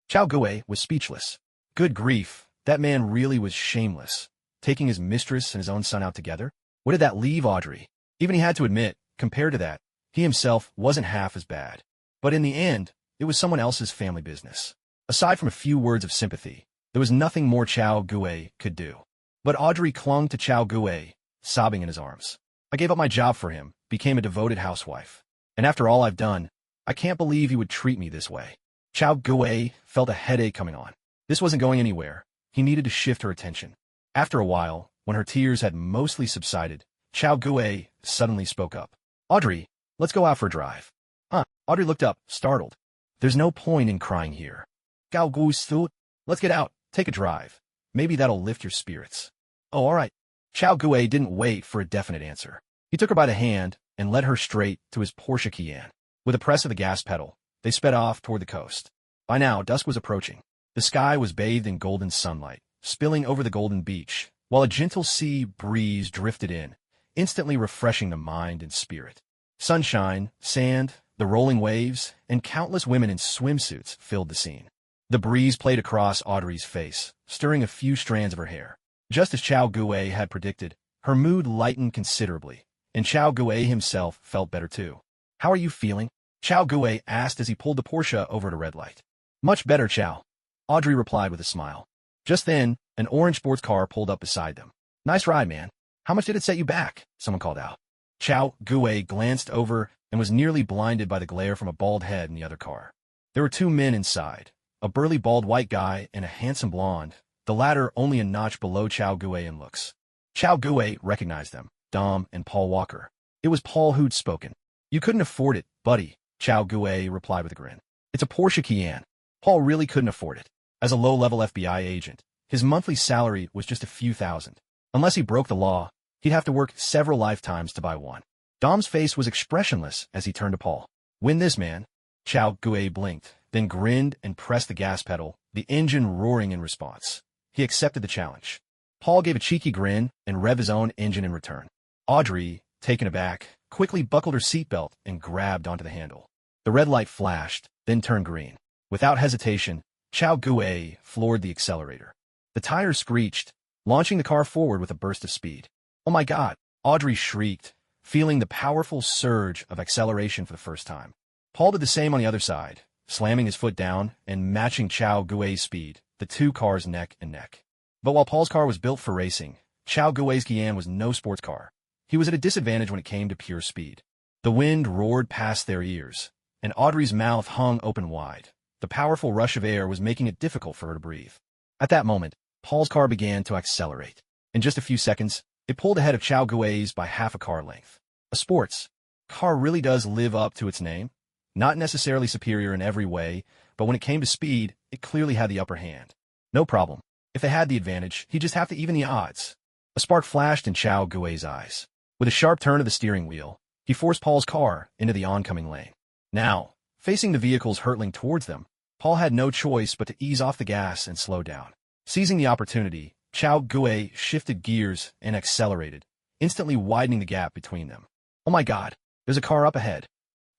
S1: Chao Gui was speechless. Good grief, that man really was shameless. Taking his mistress and his own son out together? Where did that leave Audrey? Even he had to admit, compared to that, he himself wasn't half as bad. But in the end, it was someone else's family business. Aside from a few words of sympathy, there was nothing more Chao Gui could do. But Audrey clung to Chao Gui, sobbing in his arms. I gave up my job for him, became a devoted housewife. And after all I've done, I can't believe he would treat me this way. Chao Gui felt a headache coming on. This wasn't going anywhere. He needed to shift her attention. After a while, when her tears had mostly subsided, Chao Gui suddenly spoke up. Audrey, let's go out for a drive. Huh? Audrey looked up, startled. There's no point in crying here. Gao Gu Stu, let's get out, take a drive. Maybe that'll lift your spirits. Oh, all right. Chao Gui didn't wait for a definite answer. He took her by the hand and led her straight to his Porsche Cayenne. With a press of the gas pedal, they sped off toward the coast. By now, dusk was approaching. The sky was bathed in golden sunlight, spilling over the golden beach, while a gentle sea breeze drifted in, instantly refreshing the mind and spirit. Sunshine, sand, the rolling waves, and countless women in swimsuits filled the scene. The breeze played across Audrey's face, stirring a few strands of her hair. Just as Chao Gui had predicted, her mood lightened considerably, and Chao Gui himself felt better too. How are you feeling? Chao Gui asked as he pulled the Porsche over at a red light. Much better, Chao, Audrey replied with a smile. Just then, an orange sports car pulled up beside them. Nice ride, man. How much did it set you back? Someone called out. Chao Gui glanced over and was nearly blinded by the glare from a bald head in the other car. There were two men inside, a burly bald white guy and a handsome blonde, the latter only a notch below Chao Gui in looks. Chao Gui recognized them, Dom and Paul Walker. It was Paul who'd spoken. You couldn't afford it, buddy, Chao Gui replied with a grin. It's a Porsche Cayenne. Paul really couldn't afford it. As a low-level FBI agent, his monthly salary was just a few thousand. Unless he broke the law, he'd have to work several lifetimes to buy one. Dom's face was expressionless as he turned to Paul. Win this, man. Chao Gui blinked, then grinned and pressed the gas pedal, the engine roaring in response. He accepted the challenge. Paul gave a cheeky grin and revved his own engine in return. Audrey, taken aback, quickly buckled her seatbelt and grabbed onto the handle. The red light flashed, then turned green. Without hesitation, Chao Gui floored the accelerator. The tires screeched, launching the car forward with a burst of speed. Oh my God, Audrey shrieked, feeling the powerful surge of acceleration for the first time. Paul did the same on the other side, slamming his foot down and matching Chao Gui's speed, the two cars neck and neck. But while Paul's car was built for racing, Chao Gui's Cayenne was no sports car. He was at a disadvantage when it came to pure speed. The wind roared past their ears, and Audrey's mouth hung open wide. The powerful rush of air was making it difficult for her to breathe. At that moment, Paul's car began to accelerate. In just a few seconds, it pulled ahead of Chao Gui's by half a car length. A sports car really does live up to its name. Not necessarily superior in every way, but when it came to speed, it clearly had the upper hand. No problem. If they had the advantage, he'd just have to even the odds. A spark flashed in Chao Gui's eyes. With a sharp turn of the steering wheel, He forced Paul's car into the oncoming lane. Now, facing the vehicles hurtling towards them, Paul had no choice but to ease off the gas and slow down. Seizing the opportunity, Chao Gue shifted gears and accelerated, instantly widening the gap between them. Oh my God, there's a car up ahead.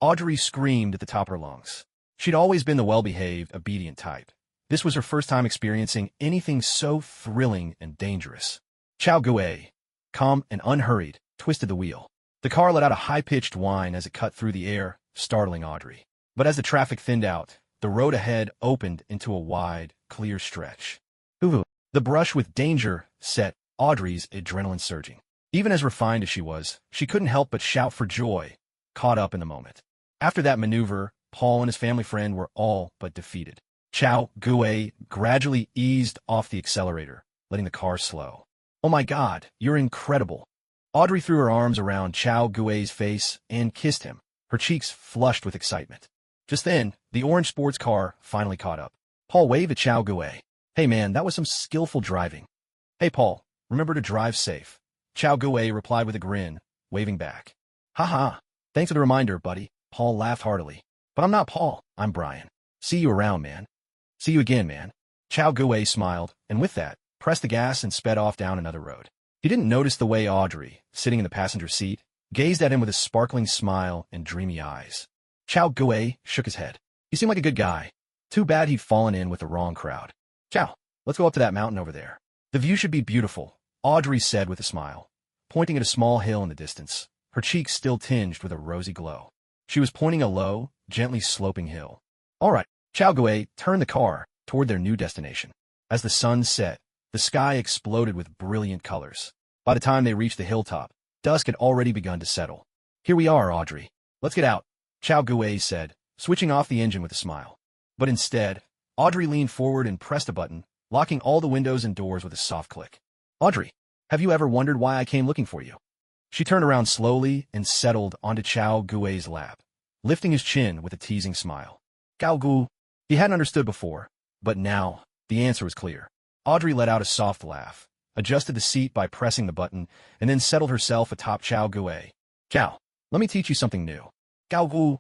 S1: Audrey screamed at the top of her lungs. She'd always been the well-behaved, obedient type. This was her first time experiencing anything so thrilling and dangerous. Chao Gue, calm and unhurried, twisted the wheel. The car let out a high-pitched whine as it cut through the air, startling Audrey. But as the traffic thinned out, the road ahead opened into a wide, clear stretch. Ooh, the brush with danger set Audrey's adrenaline surging. Even as refined as she was, she couldn't help but shout for joy, caught up in the moment. After that maneuver, Paul and his family friend were all but defeated. Chao Gue gradually eased off the accelerator, letting the car slow. Oh my God, you're incredible. Audrey threw her arms around Chao Gue's face and kissed him, her cheeks flushed with excitement. Just then, the orange sports car finally caught up. Paul waved at Chao Gue. Hey man, that was some skillful driving. Hey Paul, remember to drive safe. Chao Gue replied with a grin, waving back. Haha, thanks for the reminder, buddy. Paul laughed heartily. But I'm not Paul, I'm Brian. See you around, man. See you again, man. Chao Gue smiled, and with that, pressed the gas and sped off down another road. He didn't notice the way Audrey, sitting in the passenger seat, gazed at him with a sparkling smile and dreamy eyes. Chao Gue shook his head. He seemed like a good guy. Too bad he'd fallen in with the wrong crowd. Chao, let's go up to that mountain over there. The view should be beautiful, Audrey said with a smile, pointing at a small hill in the distance, her cheeks still tinged with a rosy glow. She was pointing a low, gently sloping hill. All right, Chao Gue turned the car toward their new destination. As the sun set, the sky exploded with brilliant colors. By the time they reached the hilltop, dusk had already begun to settle. Here we are, Audrey. Let's get out, Chao Gue said, switching off the engine with a smile. But instead, Audrey leaned forward and pressed a button, locking all the windows and doors with a soft click. Audrey, have you ever wondered why I came looking for you? She turned around slowly and settled onto Chao Gue's lap, lifting his chin with a teasing smile. Gao Gu. He hadn't understood before, but now the answer was clear. Audrey let out a soft laugh, adjusted the seat by pressing the button, and then settled herself atop Chao Gue. Chao, let me teach you something new. Gao Gu.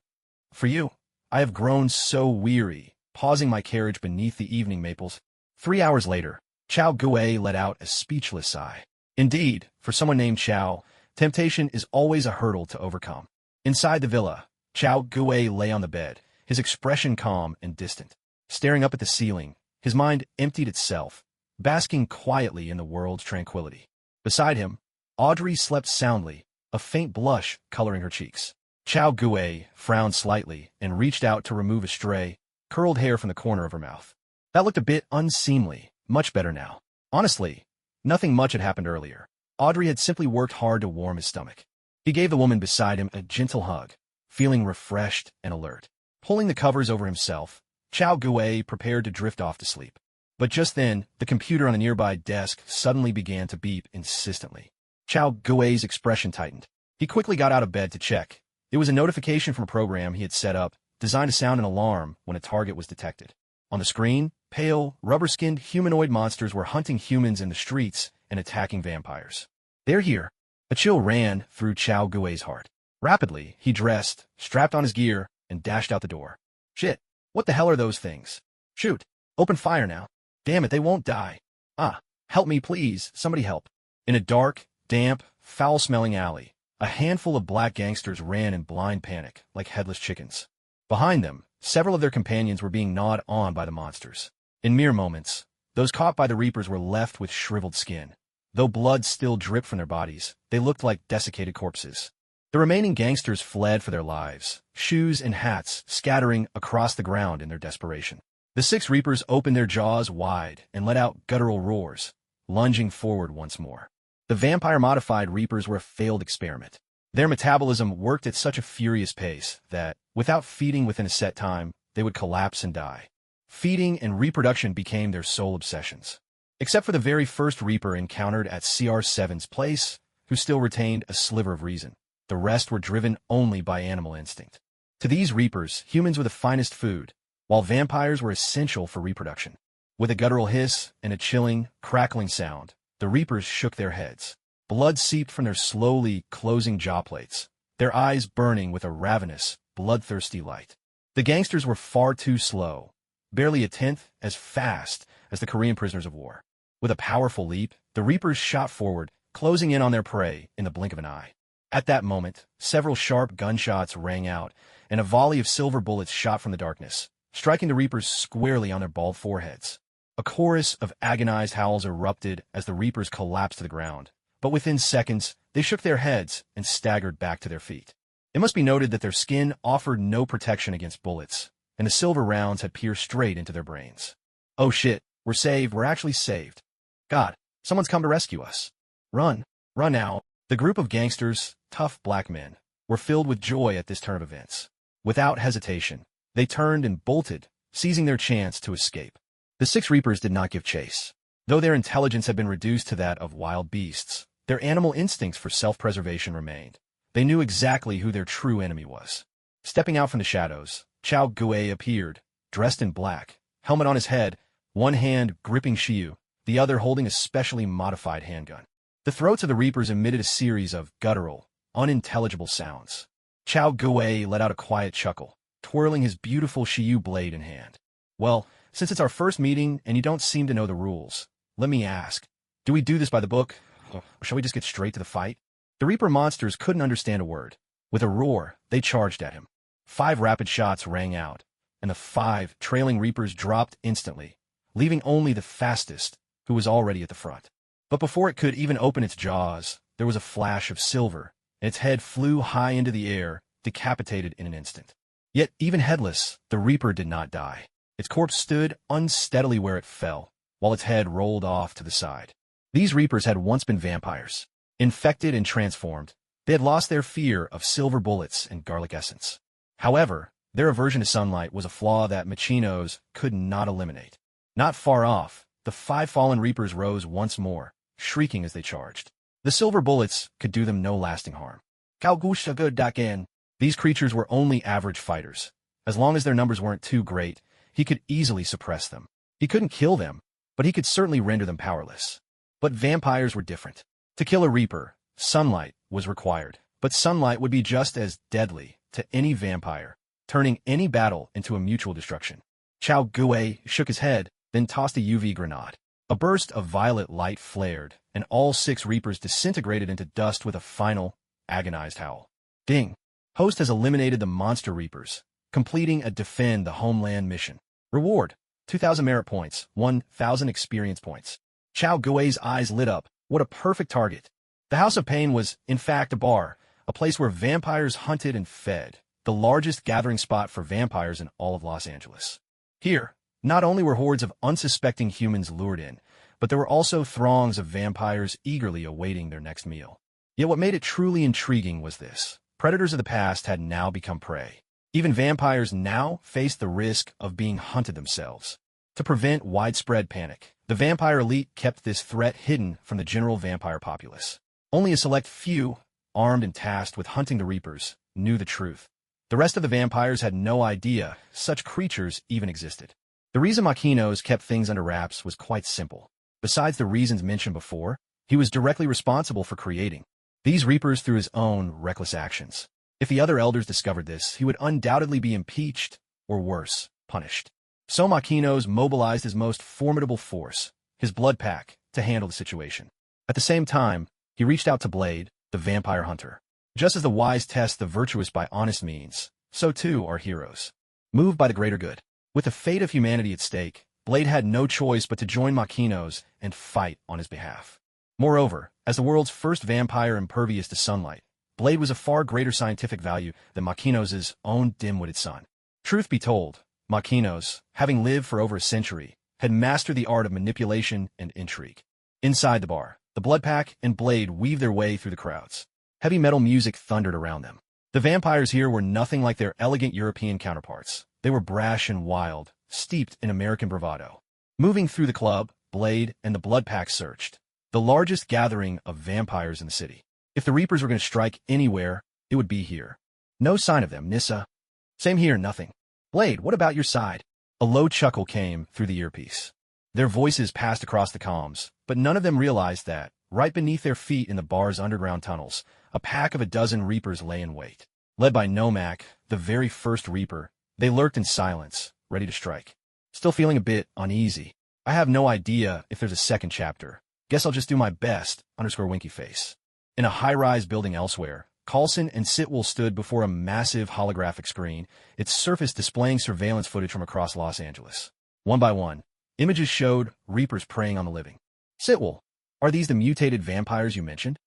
S1: For you, I have grown so weary, pausing my carriage beneath the evening maples. 3 hours later, Chao Gue let out a speechless sigh. Indeed, for someone named Chao, temptation is always a hurdle to overcome. Inside the villa, Chao Gue lay on the bed, his expression calm and distant. Staring up at the ceiling, his mind emptied itself, basking quietly in the world's tranquility. Beside him, Audrey slept soundly, a faint blush coloring her cheeks. Chao Gue frowned slightly and reached out to remove a stray, curled hair from the corner of her mouth. That looked a bit unseemly, much better now. Honestly, nothing much had happened earlier. Audrey had simply worked hard to warm his stomach. He gave the woman beside him a gentle hug, feeling refreshed and alert. Pulling the covers over himself, Chao Gue prepared to drift off to sleep. But just then, the computer on the nearby desk suddenly began to beep insistently. Chao Gue's expression tightened. He quickly got out of bed to check. It was a notification from a program he had set up, designed to sound an alarm when a target was detected. On the screen, pale, rubber-skinned humanoid monsters were hunting humans in the streets and attacking vampires. They're here. A chill ran through Chao Gue's heart. Rapidly, he dressed, strapped on his gear, and dashed out the door. Shit, what the hell are those things? Shoot, open fire now. Damn it, they won't die. Help me please, somebody help. In a dark, damp, foul-smelling alley, a handful of black gangsters ran in blind panic, like headless chickens. Behind them, several of their companions were being gnawed on by the monsters. In mere moments, those caught by the Reapers were left with shriveled skin. Though blood still dripped from their bodies, they looked like desiccated corpses. The remaining gangsters fled for their lives, shoes and hats scattering across the ground in their desperation. The 6 Reapers opened their jaws wide and let out guttural roars, lunging forward once more. The vampire-modified Reapers were a failed experiment. Their metabolism worked at such a furious pace that, without feeding within a set time, they would collapse and die. Feeding and reproduction became their sole obsessions. Except for the very first Reaper encountered at CR7's place, who still retained a sliver of reason. The rest were driven only by animal instinct. To these Reapers, humans were the finest food, while vampires were essential for reproduction. With a guttural hiss and a chilling, crackling sound, the Reapers shook their heads. Blood seeped from their slowly closing jaw plates. their eyes burning with a ravenous, bloodthirsty light. The gangsters were far too slow, barely a tenth as fast as the Korean prisoners of war. With a powerful leap, the Reapers shot forward, closing in on their prey in the blink of an eye. At that moment, several sharp gunshots rang out, and a volley of silver bullets shot from the darkness, striking the Reapers squarely on their bald foreheads. A chorus of agonized howls erupted as the Reapers collapsed to the ground, but within seconds, they shook their heads and staggered back to their feet. It must be noted that their skin offered no protection against bullets, and the silver rounds had pierced straight into their brains. Oh shit, we're saved, we're actually saved. God, someone's come to rescue us. Run, run now. The group of gangsters, tough black men, were filled with joy at this turn of events. Without hesitation, they turned and bolted, seizing their chance to escape. The 6 Reapers did not give chase. Though their intelligence had been reduced to that of wild beasts, their animal instincts for self-preservation remained. They knew exactly who their true enemy was. Stepping out from the shadows, Chao Gue appeared, dressed in black, helmet on his head, one hand gripping Shiyu, the other holding a specially modified handgun. The throats of the Reapers emitted a series of guttural, unintelligible sounds. Chao Gue let out a quiet chuckle, twirling his beautiful Shiyu blade in hand. Well, since it's our first meeting and you don't seem to know the rules, let me ask, do we do this by the book, or shall we just get straight to the fight? The Reaper monsters couldn't understand a word. With a roar, they charged at him. 5 rapid shots rang out, and the 5 trailing Reapers dropped instantly, leaving only the fastest, who was already at the front. But before it could even open its jaws, there was a flash of silver, and its head flew high into the air, decapitated in an instant. Yet, even headless, the Reaper did not die. Its corpse stood unsteadily where it fell, while its head rolled off to the side. These Reapers had once been vampires. Infected and transformed, they had lost their fear of silver bullets and garlic essence. However, their aversion to sunlight was a flaw that Machinos could not eliminate. Not far off, the 5 fallen Reapers rose once more, shrieking as they charged. The silver bullets could do them no lasting harm. These creatures were only average fighters. As long as their numbers weren't too great, he could easily suppress them. He couldn't kill them, but he could certainly render them powerless. But vampires were different. To kill a Reaper, sunlight was required, but sunlight would be just as deadly to any vampire, turning any battle into a mutual destruction. Chao Gue shook his head, then tossed a UV grenade. A burst of violet light flared, and all 6 Reapers disintegrated into dust with a final, agonized howl. Ding! Host has eliminated the monster Reapers, completing a Defend the Homeland mission. Reward: 2,000 merit points, 1,000 experience points. Chao Gue's eyes lit up. What a perfect target. The House of Pain was, in fact, a bar, a place where vampires hunted and fed, the largest gathering spot for vampires in all of Los Angeles. Here, not only were hordes of unsuspecting humans lured in, but there were also throngs of vampires eagerly awaiting their next meal. Yet what made it truly intriguing was this. Predators of the past had now become prey. Even vampires now faced the risk of being hunted themselves. To prevent widespread panic, the vampire elite kept this threat hidden from the general vampire populace. Only a select few, armed and tasked with hunting the Reapers, knew the truth. The rest of the vampires had no idea such creatures even existed. The reason Machinos kept things under wraps was quite simple. Besides the reasons mentioned before, he was directly responsible for creating these Reapers through his own reckless actions. If the other elders discovered this, he would undoubtedly be impeached, or worse, punished. So Machinos mobilized his most formidable force, his blood pack, to handle the situation. At the same time, he reached out to Blade, the vampire hunter. Just as the wise test the virtuous by honest means, so too are heroes. Moved by the greater good. With the fate of humanity at stake, Blade had no choice but to join Machinos and fight on his behalf. Moreover, as the world's first vampire impervious to sunlight, Blade was of far greater scientific value than Machinos' own dim-witted son. Truth be told, Machinos, having lived for over a century, had mastered the art of manipulation and intrigue. Inside the bar, the Bloodpack and Blade weaved their way through the crowds. Heavy metal music thundered around them. The vampires here were nothing like their elegant European counterparts. They were brash and wild, steeped in American bravado. Moving through the club, Blade and the Bloodpack searched, the largest gathering of vampires in the city. If the Reapers were going to strike anywhere, it would be here. No sign of them, Nissa. Same here, nothing. Blade, what about your side? A low chuckle came through the earpiece. Their voices passed across the comms, but none of them realized that, right beneath their feet in the bar's underground tunnels, a pack of a dozen reapers lay in wait. Led by Nomak, the very first reaper, they lurked in silence, ready to strike. Still feeling a bit uneasy. I have no idea if there's a second chapter. Guess I'll just do my best, _winky face. In a high-rise building elsewhere, Carlson and Sitwell stood before a massive holographic screen, its surface displaying surveillance footage from across Los Angeles. One by one, images showed reapers preying on the living. Sitwell, are these the mutated vampires you mentioned?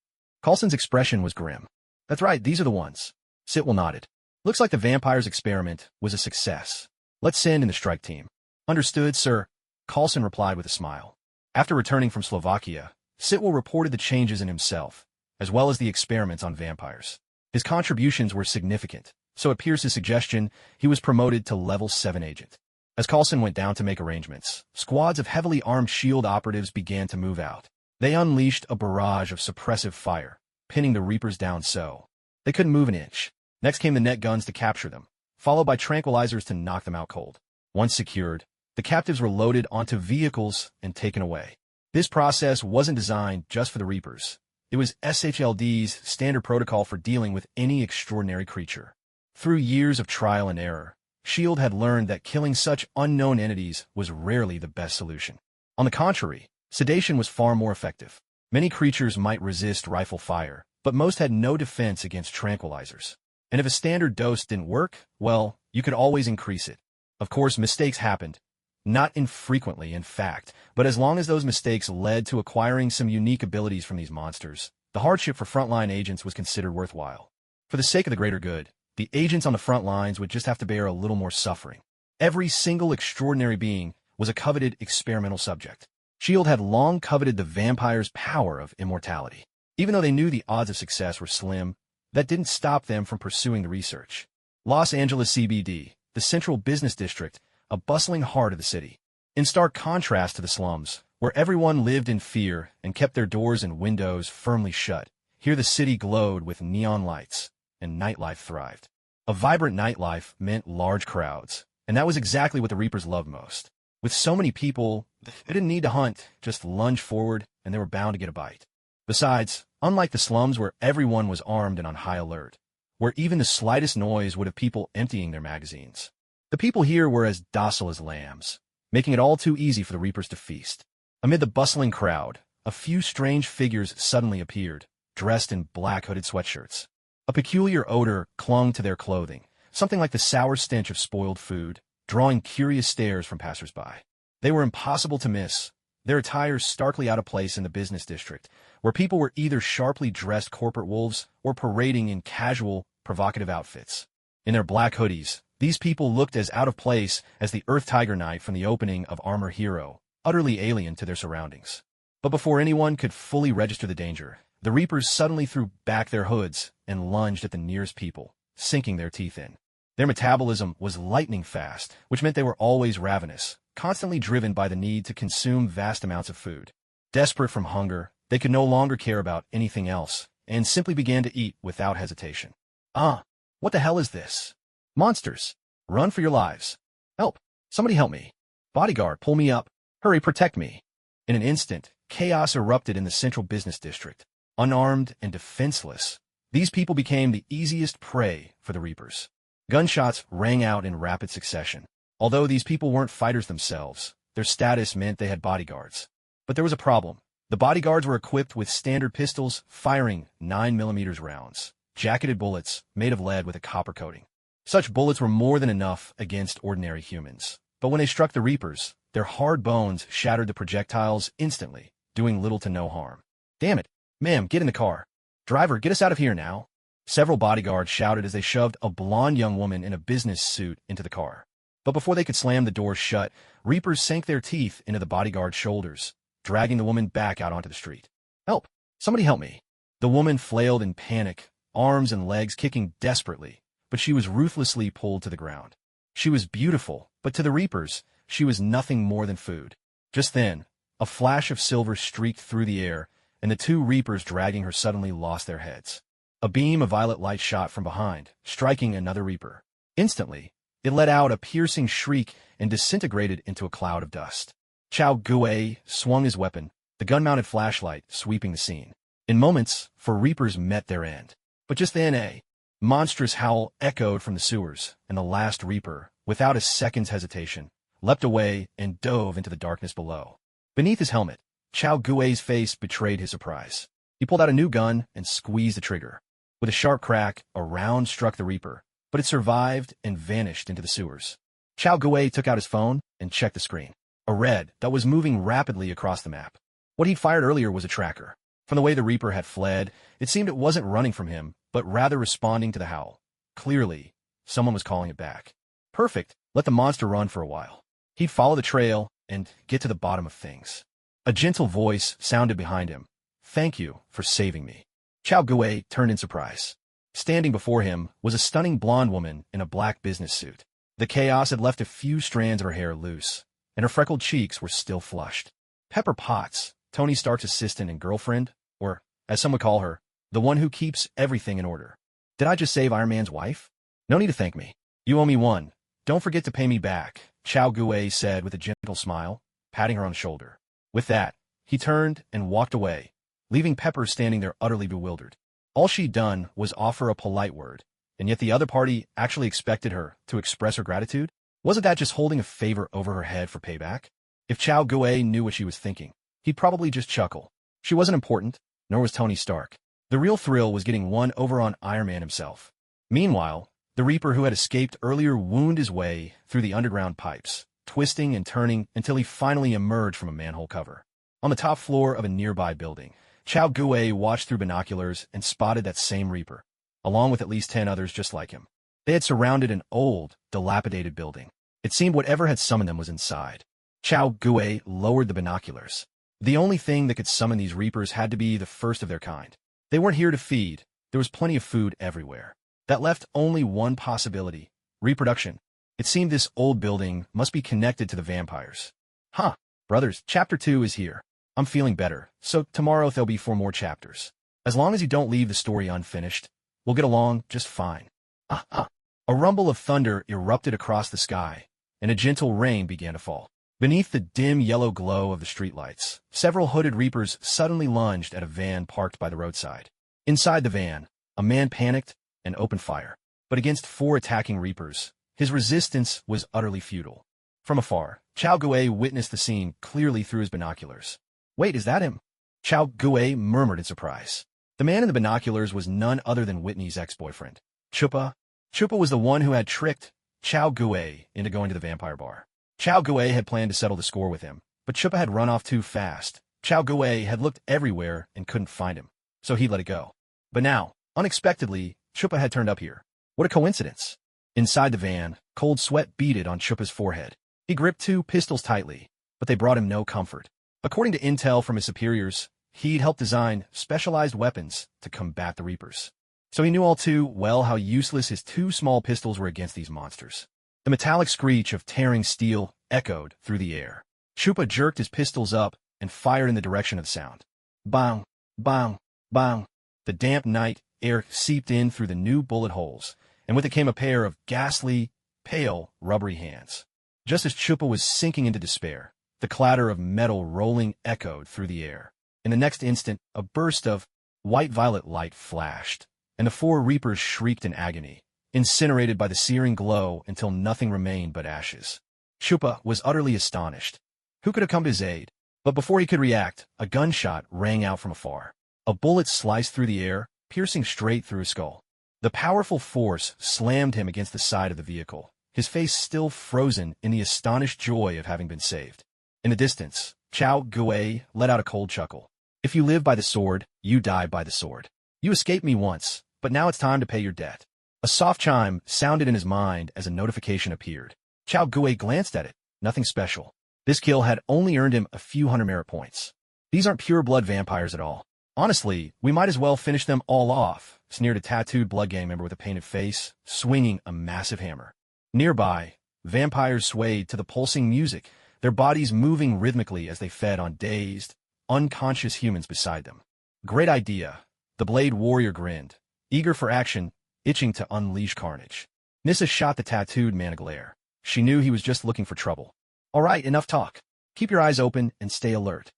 S1: Carlson's expression was grim. That's right, these are the ones. Sitwell nodded. Looks like the vampires' experiment was a success. Let's send in the strike team. Understood, sir, Carlson replied with a smile. After returning from Slovakia, Sitwell reported the changes in himself, as well as the experiments on vampires. His contributions were significant, so it appears his suggestion he was promoted to level 7 agent. As Carlson went down to make arrangements, squads of heavily armed SHIELD operatives began to move out. They unleashed a barrage of suppressive fire, pinning the Reapers down so they couldn't move an inch. Next came the net guns to capture them, followed by tranquilizers to knock them out cold. Once secured, the captives were loaded onto vehicles and taken away. This process wasn't designed just for the Reapers. It was SHLD's standard protocol for dealing with any extraordinary creature. Through years of trial and error, SHIELD had learned that killing such unknown entities was rarely the best solution. On the contrary, sedation was far more effective. Many creatures might resist rifle fire, but most had no defense against tranquilizers. And if a standard dose didn't work, well, you could always increase it. Of course, mistakes happened. Not infrequently, in fact, but as long as those mistakes led to acquiring some unique abilities from these monsters, the hardship for frontline agents was considered worthwhile. For the sake of the greater good, the agents on the front lines would just have to bear a little more suffering. Every single extraordinary being was a coveted experimental subject. SHIELD had long coveted the vampire's power of immortality. Even though they knew the odds of success were slim, that didn't stop them from pursuing the research. Los Angeles CBD, the central business district, a bustling heart of the city. In stark contrast to the slums, where everyone lived in fear and kept their doors and windows firmly shut, here the city glowed with neon lights, and nightlife thrived. A vibrant nightlife meant large crowds, and that was exactly what the Reapers loved most. With so many people, they didn't need to hunt, just lunge forward, and they were bound to get a bite. Besides, unlike the slums where everyone was armed and on high alert, where even the slightest noise would have people emptying their magazines, the people here were as docile as lambs, making it all too easy for the Reapers to feast. Amid the bustling crowd, a few strange figures suddenly appeared, dressed in black hooded sweatshirts. A peculiar odor clung to their clothing, something like the sour stench of spoiled food, drawing curious stares from passersby. They were impossible to miss, their attire starkly out of place in the business district, where people were either sharply dressed corporate wolves or parading in casual, provocative outfits. In their black hoodies, these people looked as out of place as the Earth Tiger Knight from the opening of Armor Hero, utterly alien to their surroundings. But before anyone could fully register the danger, the Reapers suddenly threw back their hoods and lunged at the nearest people, sinking their teeth in. Their metabolism was lightning fast, which meant they were always ravenous, constantly driven by the need to consume vast amounts of food. Desperate from hunger, they could no longer care about anything else, and simply began to eat without hesitation. What the hell is this? Monsters! Run for your lives! Help! Somebody help me! Bodyguard, pull me up! Hurry, protect me! In an instant, chaos erupted in the central business district. Unarmed and defenseless, these people became the easiest prey for the Reapers. Gunshots rang out in rapid succession. Although these people weren't fighters themselves, their status meant they had bodyguards. But there was a problem. The bodyguards were equipped with standard pistols firing 9mm rounds, jacketed bullets made of lead with a copper coating. Such bullets were more than enough against ordinary humans. But when they struck the Reapers, their hard bones shattered the projectiles instantly, doing little to no harm. Damn it! Ma'am, get in the car. Driver, get us out of here now. Several bodyguards shouted as they shoved a blonde young woman in a business suit into the car. But before they could slam the doors shut, Reapers sank their teeth into the bodyguard's shoulders, dragging the woman back out onto the street. Help! Somebody help me! The woman flailed in panic, arms and legs kicking desperately, but she was ruthlessly pulled to the ground. She was beautiful, but to the Reapers, she was nothing more than food. Just then, a flash of silver streaked through the air, and the two Reapers dragging her suddenly lost their heads. A beam of violet light shot from behind, striking another Reaper. Instantly, it let out a piercing shriek and disintegrated into a cloud of dust. Chao Gue swung his weapon, the the gun-mounted flashlight sweeping the scene. In moments, 4 reapers met their end. But just then a monstrous howl echoed from the sewers, and the last reaper, without a second's hesitation, leapt away and dove into the darkness below. Beneath his helmet, Chao Gui's face betrayed his surprise. He pulled out a new gun and squeezed the trigger. With a sharp crack, a round struck the reaper, but it survived and vanished into the sewers. Chao Gui took out his phone and checked the screen. A red dot was moving rapidly across the map. What he'd fired earlier was a tracker. From the way the reaper had fled, it seemed it wasn't running from him, but rather responding to the howl. Clearly, someone was calling it back. Perfect. Let the monster run for a while. He'd follow the trail and get to the bottom of things. A gentle voice sounded behind him. Thank you for saving me. Chao Gui turned in surprise. Standing before him was a stunning blonde woman in a black business suit. The chaos had left a few strands of her hair loose, and her freckled cheeks were still flushed. Pepper Potts, Tony Stark's assistant and girlfriend, or, as some would call her, the one who keeps everything in order. Did I just save Iron Man's wife? No need to thank me. You owe me one. Don't forget to pay me back, Chao Gui said with a gentle smile, patting her on the shoulder. With that, he turned and walked away, leaving Pepper standing there utterly bewildered. All she'd done was offer a polite word, and yet the other party actually expected her to express her gratitude? Wasn't that just holding a favor over her head for payback? If Chao Gui knew what she was thinking, he'd probably just chuckle. She wasn't important, nor was Tony Stark. The real thrill was getting one over on Iron Man himself. Meanwhile, the Reaper who had escaped earlier wound his way through the underground pipes, twisting and turning until he finally emerged from a manhole cover. On the top floor of a nearby building, Chao Gui watched through binoculars and spotted that same Reaper, along with at least 10 others just like him. They had surrounded an old, dilapidated building. It seemed whatever had summoned them was inside. Chao Gui lowered the binoculars. The only thing that could summon these Reapers had to be the first of their kind. They weren't here to feed. There was plenty of food everywhere. That left only one possibility: reproduction. It seemed this old building must be connected to the vampires. Huh, brothers, chapter 2 is here. I'm feeling better, so tomorrow there'll be 4 more chapters. As long as you don't leave the story unfinished, we'll get along just fine. A rumble of thunder erupted across the sky, and a gentle rain began to fall. Beneath the dim yellow glow of the streetlights, several hooded Reapers suddenly lunged at a van parked by the roadside. Inside the van, a man panicked and opened fire. But against 4 attacking Reapers, his resistance was utterly futile. From afar, Chao Gui witnessed the scene clearly through his binoculars. Wait, is that him? Chao Gui murmured in surprise. The man in the binoculars was none other than Whitney's ex-boyfriend, Chupa. Chupa was the one who had tricked Chao Gui into going to the vampire bar. Chao Gui had planned to settle the score with him, but Chupa had run off too fast. Chao Gui had looked everywhere and couldn't find him, so he let it go. But now, unexpectedly, Chupa had turned up here. What a coincidence. Inside the van, cold sweat beaded on Chupa's forehead. He gripped 2 pistols tightly, but they brought him no comfort. According to intel from his superiors, he'd helped design specialized weapons to combat the Reapers. So he knew all too well how useless his 2 small pistols were against these monsters. The metallic screech of tearing steel echoed through the air. Chupa jerked his pistols up and fired in the direction of the sound. Bang, bang, bang. The damp night air seeped in through the new bullet holes, and with it came a pair of ghastly, pale, rubbery hands. Just as Chupa was sinking into despair, the clatter of metal rolling echoed through the air. In the next instant, a burst of white-violet light flashed, and the 4 Reapers shrieked in agony, incinerated by the searing glow until nothing remained but ashes. Chupa was utterly astonished. Who could have come to his aid? But before he could react, a gunshot rang out from afar. A bullet sliced through the air, piercing straight through his skull. The powerful force slammed him against the side of the vehicle, his face still frozen in the astonished joy of having been saved. In the distance, Chao Gui let out a cold chuckle. If you live by the sword, you die by the sword. You escaped me once, but now it's time to pay your debt. A soft chime sounded in his mind as a notification appeared. Chao Gui glanced at it. Nothing special. This kill had only earned him a few 100 merit points. These aren't pure-blood vampires at all. Honestly, we might as well finish them all off, sneered a tattooed blood gang member with a painted face, swinging a massive hammer. Nearby, vampires swayed to the pulsing music, their bodies moving rhythmically as they fed on dazed, unconscious humans beside them. Great idea. The Blade Warrior grinned, eager for action, itching to unleash carnage. Nissa shot the tattooed man a glare. She knew he was just looking for trouble. All right, enough talk. Keep your eyes open and stay alert.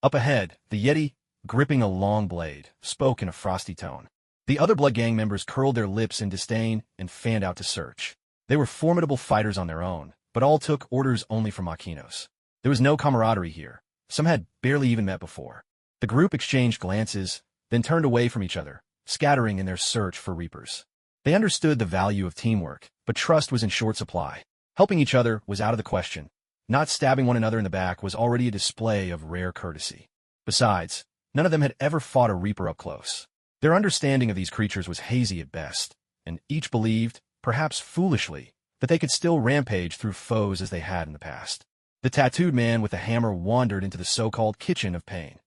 S1: Up ahead, the Yeti, gripping a long blade, spoke in a frosty tone. The other Blood Gang members curled their lips in disdain and fanned out to search. They were formidable fighters on their own, but all took orders only from Makinos. There was no camaraderie here. Some had barely even met before. The group exchanged glances, then turned away from each other, scattering in their search for reapers. They understood the value of teamwork, but trust was in short supply. Helping each other was out of the question. Not stabbing one another in the back was already a display of rare courtesy. Besides, none of them had ever fought a reaper up close. Their understanding of these creatures was hazy at best, and each believed, perhaps foolishly, that they could still rampage through foes as they had in the past. The tattooed man with the hammer wandered into the so-called Kitchen of Pain.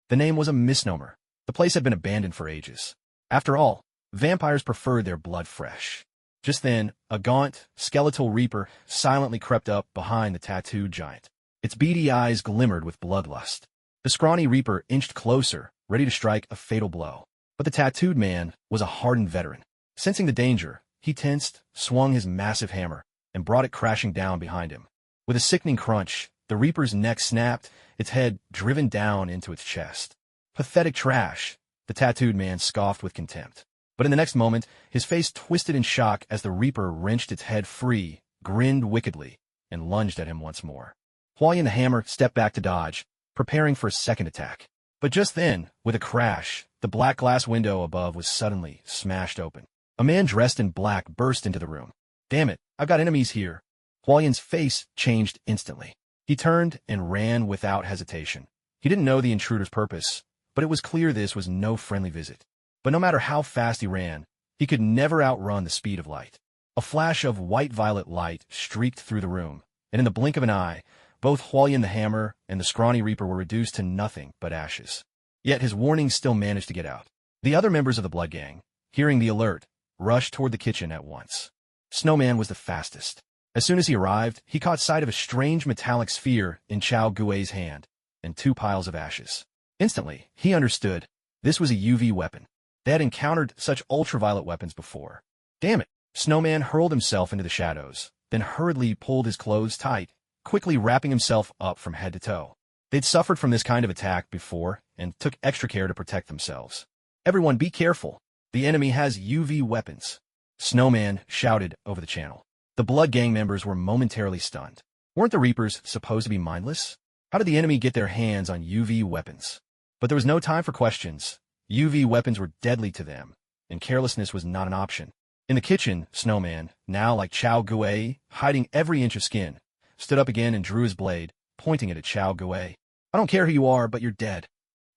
S1: The name was a misnomer. The place had been abandoned for ages. After all, vampires preferred their blood fresh. Just then, a gaunt, skeletal reaper silently crept up behind the tattooed giant. Its beady eyes glimmered with bloodlust. The scrawny reaper inched closer, ready to strike a fatal blow. But the tattooed man was a hardened veteran. Sensing the danger, he tensed, swung his massive hammer, and brought it crashing down behind him. With a sickening crunch, the reaper's neck snapped, its head driven down into its chest. Pathetic trash, the tattooed man scoffed with contempt. But in the next moment, his face twisted in shock as the reaper wrenched its head free, grinned wickedly, and lunged at him once more. Huayan the hammer stepped back to dodge, preparing for a second attack. But just then, with a crash, the black glass window above was suddenly smashed open. A man dressed in black burst into the room. "Damn it, I've got enemies here." Huayan's face changed instantly. He turned and ran without hesitation. He didn't know the intruder's purpose, but it was clear this was no friendly visit. But no matter how fast he ran, he could never outrun the speed of light. A flash of white-violet light streaked through the room, and in the blink of an eye, both Huayan the hammer and the scrawny reaper were reduced to nothing but ashes. Yet his warning still managed to get out. The other members of the Blood Gang, hearing the alert, rushed toward the kitchen at once. Snowman was the fastest. As soon as he arrived, he caught sight of a strange metallic sphere in Chao Gui's hand, and 2 piles of ashes. Instantly, he understood. This was a UV weapon. They had encountered such ultraviolet weapons before. Damn it! Snowman hurled himself into the shadows, then hurriedly pulled his clothes tight, quickly wrapping himself up from head to toe. They'd suffered from this kind of attack before and took extra care to protect themselves. "Everyone be careful. The enemy has UV weapons," Snowman shouted over the channel. The Blood Gang members were momentarily stunned. Weren't the Reapers supposed to be mindless? How did the enemy get their hands on UV weapons? But there was no time for questions. UV weapons were deadly to them, and carelessness was not an option. In the kitchen, Snowman, now like Chao Gui, hiding every inch of skin, stood up again and drew his blade, pointing it at Chao Gui. "I don't care who you are, but you're dead."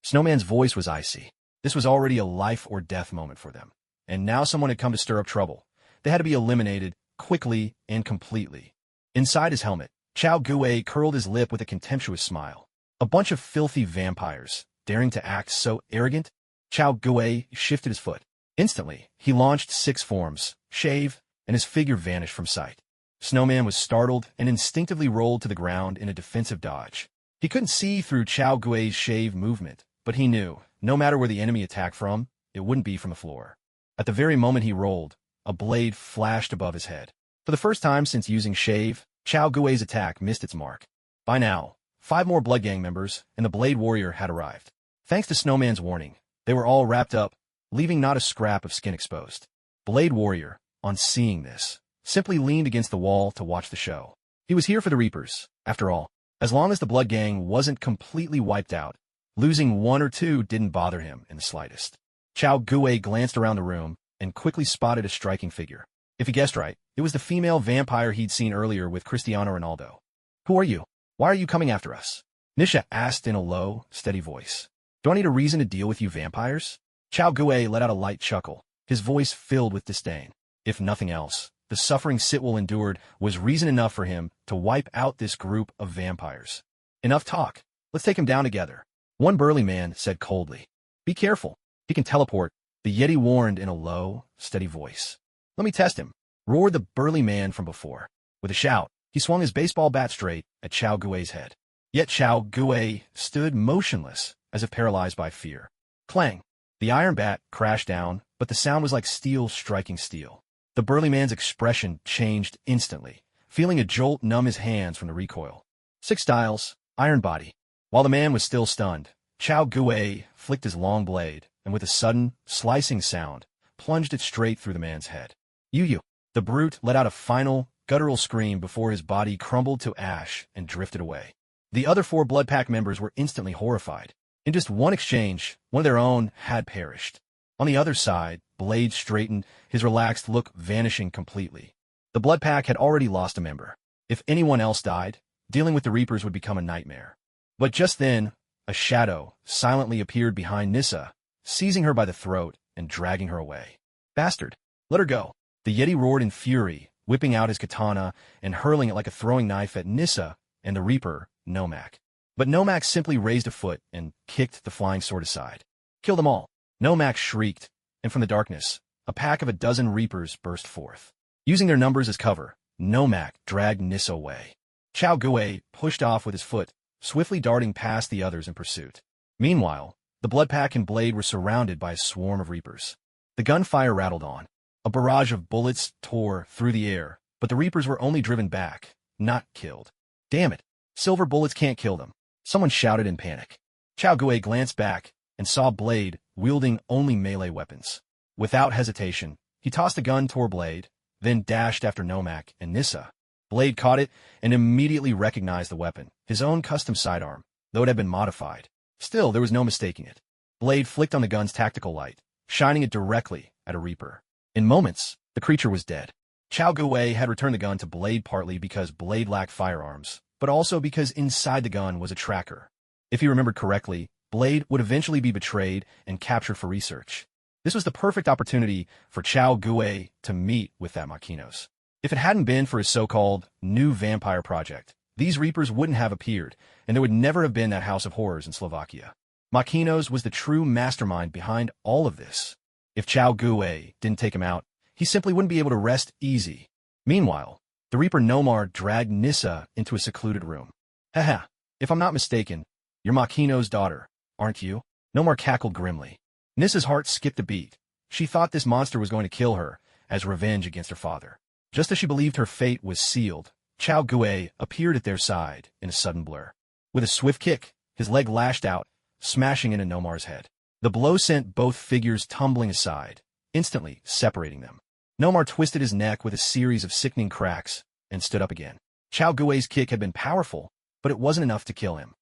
S1: Snowman's voice was icy. This was already a life-or-death moment for them, and now someone had come to stir up trouble. They had to be eliminated, quickly and completely. Inside his helmet, Chao Gui curled his lip with a contemptuous smile. A bunch of filthy vampires, daring to act so arrogant? Chao Gui shifted his foot. Instantly, he launched 6 forms, shave, and his figure vanished from sight. Snowman was startled and instinctively rolled to the ground in a defensive dodge. He couldn't see through Chao Gui's shave movement, but he knew, no matter where the enemy attacked from, it wouldn't be from the floor. At the very moment he rolled, a blade flashed above his head. For the first time since using shave, Chao Gui's attack missed its mark. By now, 5 more Blood Gang members and the Blade Warrior had arrived. Thanks to Snowman's warning, they were all wrapped up, leaving not a scrap of skin exposed. Blade Warrior, on seeing this, simply leaned against the wall to watch the show. He was here for the Reapers, after all. As long as the Blood Gang wasn't completely wiped out, losing 1 or 2 didn't bother him in the slightest. Chao Gui glanced around the room and quickly spotted a striking figure. If he guessed right, it was the female vampire he'd seen earlier with Cristiano Ronaldo. "Who are you? Why are you coming after us?" Nisha asked in a low, steady voice. "Do I need a reason to deal with you vampires?" Chao Gui let out a light chuckle, his voice filled with disdain. If nothing else, the suffering Sitwell endured was reason enough for him to wipe out this group of vampires. "Enough talk. Let's take him down together," one burly man said coldly. "Be careful. He can teleport," the Yeti warned in a low, steady voice. "Let me test him," roared the burly man from before. With a shout, he swung his baseball bat straight at Chao Gui's head. Yet Chao Gui stood motionless, as if paralyzed by fear. Clang! The iron bat crashed down, but the sound was like steel striking steel. The burly man's expression changed instantly, feeling a jolt numb his hands from the recoil. 6 styles, iron body. While the man was still stunned, Chao Gue flicked his long blade, and with a sudden, slicing sound, plunged it straight through the man's head. You! The brute let out a final, guttural scream before his body crumbled to ash and drifted away. The other 4 Blood Pack members were instantly horrified. In just one exchange, one of their own had perished. On the other side, Blade straightened, his relaxed look vanishing completely. The Blood Pack had already lost a member. If anyone else died, dealing with the Reapers would become a nightmare. But just then, a shadow silently appeared behind Nissa, seizing her by the throat and dragging her away. Bastard! Let her go! The Yeti roared in fury, whipping out his katana and hurling it like a throwing knife at Nissa and the Reaper, Nomak. But Nomak simply raised a foot and kicked the flying sword aside. Kill them all! Nomak shrieked, and from the darkness, a pack of 12 Reapers burst forth. Using their numbers as cover, Nomak dragged Nissa away. Chao Gue pushed off with his foot, swiftly darting past the others in pursuit. Meanwhile, the Blood Pack and Blade were surrounded by a swarm of Reapers. The gunfire rattled on. A barrage of bullets tore through the air, but the Reapers were only driven back, not killed. Damn it! Silver bullets can't kill them, someone shouted in panic. Chao Gue glanced back and saw Blade wielding only melee weapons. Without hesitation, he tossed a gun toward Blade, then dashed after Nomak and Nissa. Blade caught it and immediately recognized the weapon, his own custom sidearm, though it had been modified. Still, there was no mistaking it. Blade flicked on the gun's tactical light, shining it directly at a Reaper. In moments, the creature was dead. Chao Gue had returned the gun to Blade partly because Blade lacked firearms, but also because inside the gun was a tracker. If he remembered correctly, Blade would eventually be betrayed and captured for research. This was the perfect opportunity for Chao Gue to meet with that Makinos. If it hadn't been for his so-called new vampire project, these Reapers wouldn't have appeared, and there would never have been that House of Horrors in Slovakia. Makinos was the true mastermind behind all of this. If Chao Gue didn't take him out, he simply wouldn't be able to rest easy. Meanwhile, the Reaper Nomar dragged Nissa into a secluded room. Haha, if I'm not mistaken, you're Makino's daughter, aren't you? Nomar cackled grimly. Nissa's heart skipped a beat. She thought this monster was going to kill her as revenge against her father. Just as she believed her fate was sealed, Chao Gue appeared at their side in a sudden blur. With a swift kick, his leg lashed out, smashing into Nomar's head. The blow sent both figures tumbling aside, instantly separating them. Nomar twisted his neck with a series of sickening cracks and stood up again. Chao Gue's kick had been powerful, but it wasn't enough to kill him.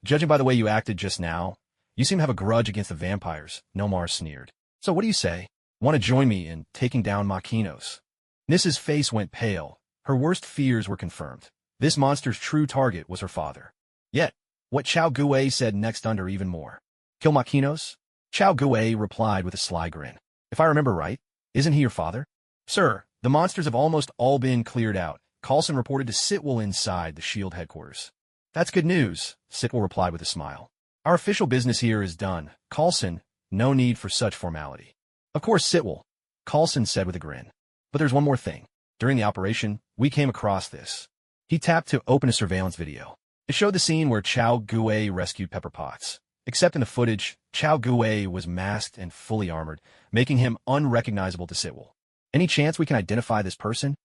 S1: Judging by the way you acted just now, you seem to have a grudge against the vampires, Nomar sneered. So what do you say? Want to join me in taking down Makinos? Nissa's face went pale. Her worst fears were confirmed. This monster's true target was her father. Yet, what Chao Gue said next under even more. Kill Makinos? Chao Gue replied with a sly grin. If I remember right, isn't he your father? Sir, the monsters have almost all been cleared out, Carlson reported to Sitwell inside the S.H.I.E.L.D. headquarters. That's good news, Sitwell replied with a smile. Our official business here is done. Carlson, no need for such formality. Of course, Sitwell, Carlson said with a grin. But there's one more thing. During the operation, we came across this. He tapped to open a surveillance video. It showed the scene where Chao Gue rescued Pepper Potts. Except in the footage, Chao Gue was masked and fully armored, making him unrecognizable to Sitwell. Any chance we can identify this person?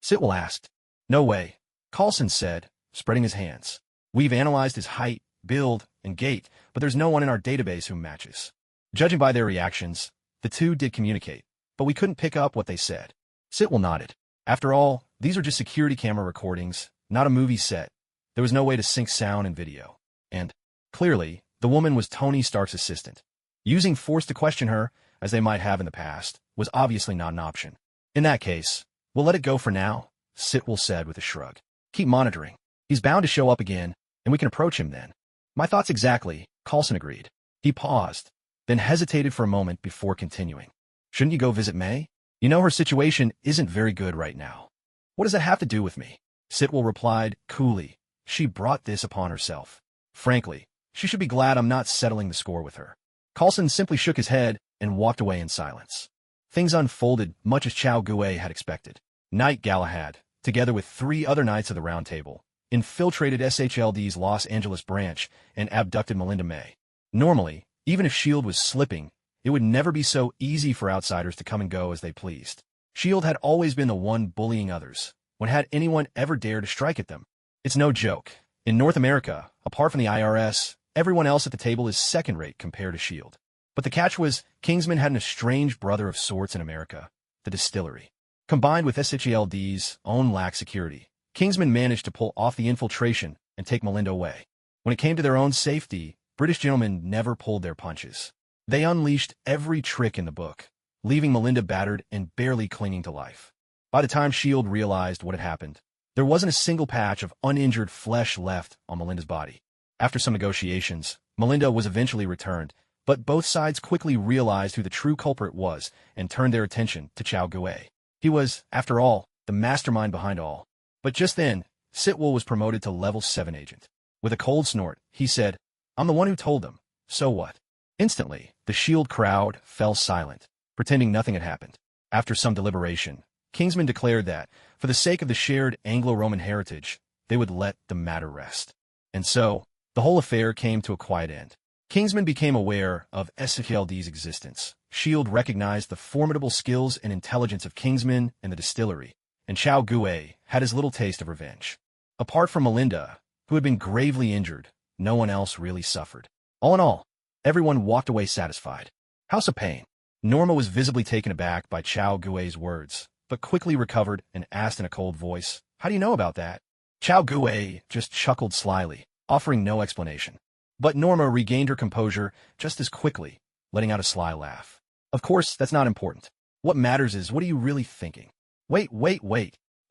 S1: Sitwell asked. No way, Carlson said, spreading his hands. We've analyzed his height, build, and gait, but there's no one in our database who matches. Judging by their reactions, the two did communicate, but we couldn't pick up what they said. Sitwell nodded. After all, these are just security camera recordings, not a movie set. There was no way to sync sound and video. And, clearly, the woman was Tony Stark's assistant. Using force to question her, as they might have in the past, was obviously not an option. In that case, we'll let it go for now, Sitwell said with a shrug. Keep monitoring. He's bound to show up again, and we can approach him then. My thoughts exactly, Carlson agreed. He paused, then hesitated for a moment before continuing. Shouldn't you go visit May? You know her situation isn't very good right now. What does that have to do with me? Sitwell replied coolly. She brought this upon herself. Frankly, she should be glad I'm not settling the score with her. Carlson simply shook his head and walked away in silence. Things unfolded much as Chao Gue had expected. Knight Galahad, together with 3 other knights of the Round Table, infiltrated SHLD's Los Angeles branch and abducted Melinda May. Normally, even if S.H.I.E.L.D. was slipping, it would never be so easy for outsiders to come and go as they pleased. S.H.I.E.L.D. had always been the one bullying others, when had anyone ever dared to strike at them. It's no joke. In North America, Apart from the IRS, everyone else at the table is second-rate compared to S.H.I.E.L.D. But the catch was, Kingsman had an estranged brother of sorts in America, the distillery. Combined with S.H.I.E.L.D's own lack security, Kingsman managed to pull off the infiltration and take Melinda away. When it came to their own safety, British gentlemen never pulled their punches. They unleashed every trick in the book, leaving Melinda battered and barely clinging to life. By the time S.H.I.E.L.D. realized what had happened, there wasn't a single patch of uninjured flesh left on Melinda's body. After some negotiations, Melinda was eventually returned, but both sides quickly realized who the true culprit was and turned their attention to Chow Gue. He was, after all, the mastermind behind all. But just then, Sitwell was promoted to level 7 agent. With a cold snort, he said, "I'm the one who told them. So what?" Instantly, the S.H.I.E.L.D. crowd fell silent, pretending nothing had happened. After some deliberation, Kingsman declared that, for the sake of the shared Anglo-Roman heritage, they would let the matter rest. And so, the whole affair came to a quiet end. Kingsman became aware of S.H.I.E.L.D's existence. S.H.I.E.L.D. recognized the formidable skills and intelligence of Kingsman and the distillery, and Chow Gue had his little taste of revenge. Apart from Melinda, who had been gravely injured, no one else really suffered. All in all, everyone walked away satisfied. House of Pain. Norma was visibly taken aback by Chow Gue's words, but quickly recovered and asked in a cold voice, "How do you know about that?" Chow Gue just chuckled slyly, offering no explanation. But Norma regained her composure just as quickly, letting out a sly laugh. "Of course, that's not important. What matters is, what are you really thinking?" Wait.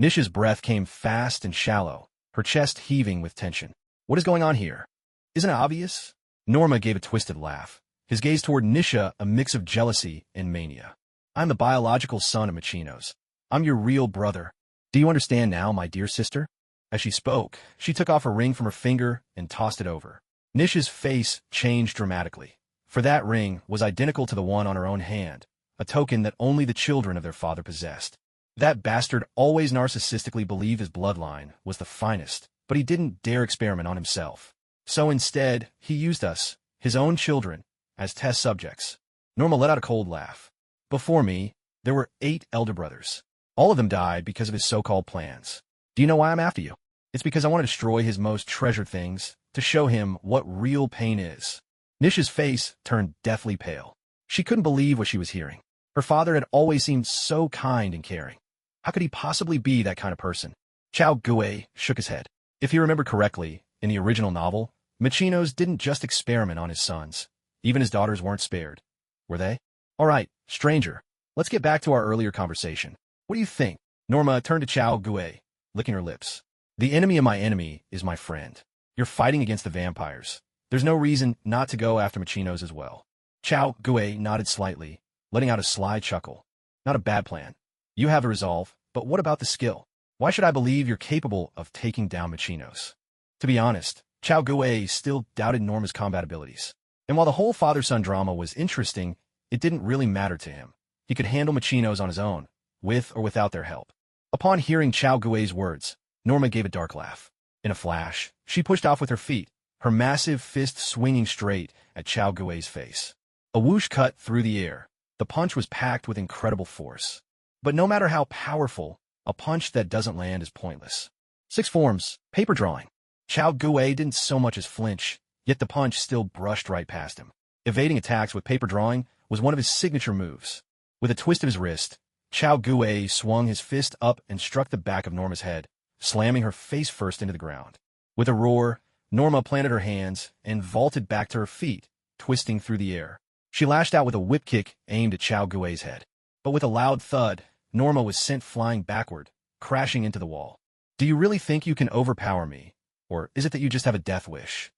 S1: Nisha's breath came fast and shallow, her chest heaving with tension. "What is going on here? Isn't it obvious?" Norma gave a twisted laugh, his gaze toward Nisha a mix of jealousy and mania. "I'm the biological son of Machinos. I'm your real brother. Do you understand now, my dear sister?" As she spoke, she took off a ring from her finger and tossed it over. Nisha's face changed dramatically, for that ring was identical to the one on her own hand, a token that only the children of their father possessed. That bastard always narcissistically believed his bloodline was the finest, but he didn't dare experiment on himself. So instead, he used us, his own children, as test subjects. Norma let out a cold laugh. Before me, there were 8 elder brothers. All of them died because of his so-called plans. Do you know why I'm after you? It's because I want to destroy his most treasured things, to show him what real pain is. Nisha's face turned deathly pale. She couldn't believe what she was hearing. Her father had always seemed so kind and caring. How could he possibly be that kind of person? Chow Gue shook his head. If he remembered correctly, in the original novel, Machinos didn't just experiment on his sons. Even his daughters weren't spared. Were they? All right, stranger. Let's get back to our earlier conversation. What do you think? Norma turned to Chow Gue, licking her lips. The enemy of my enemy is my friend. You're fighting against the vampires. There's no reason not to go after Machinos as well. Chow Gue nodded slightly, letting out a sly chuckle. Not a bad plan. You have the resolve, but what about the skill? Why should I believe you're capable of taking down Machinos? To be honest, Chow Gue still doubted Norma's combat abilities. And while the whole father-son drama was interesting, it didn't really matter to him. He could handle Machinos on his own, with or without their help. Upon hearing Chow Gue's words, Norma gave a dark laugh. In a flash, she pushed off with her feet, her massive fist swinging straight at Chow Gue's face. A whoosh cut through the air. The punch was packed with incredible force. But no matter how powerful, a punch that doesn't land is pointless. 6 forms, paper drawing. Chow Gue didn't so much as flinch, yet the punch still brushed right past him. Evading attacks with paper drawing was one of his signature moves. With a twist of his wrist, Chow Gue swung his fist up and struck the back of Norma's head, slamming her face first into the ground. With a roar, Norma planted her hands and vaulted back to her feet, twisting through the air. She lashed out with a whip kick aimed at Chow Gue's head. But with a loud thud, Norma was sent flying backward, crashing into the wall. Do you really think you can overpower me? Or is it that you just have a death wish?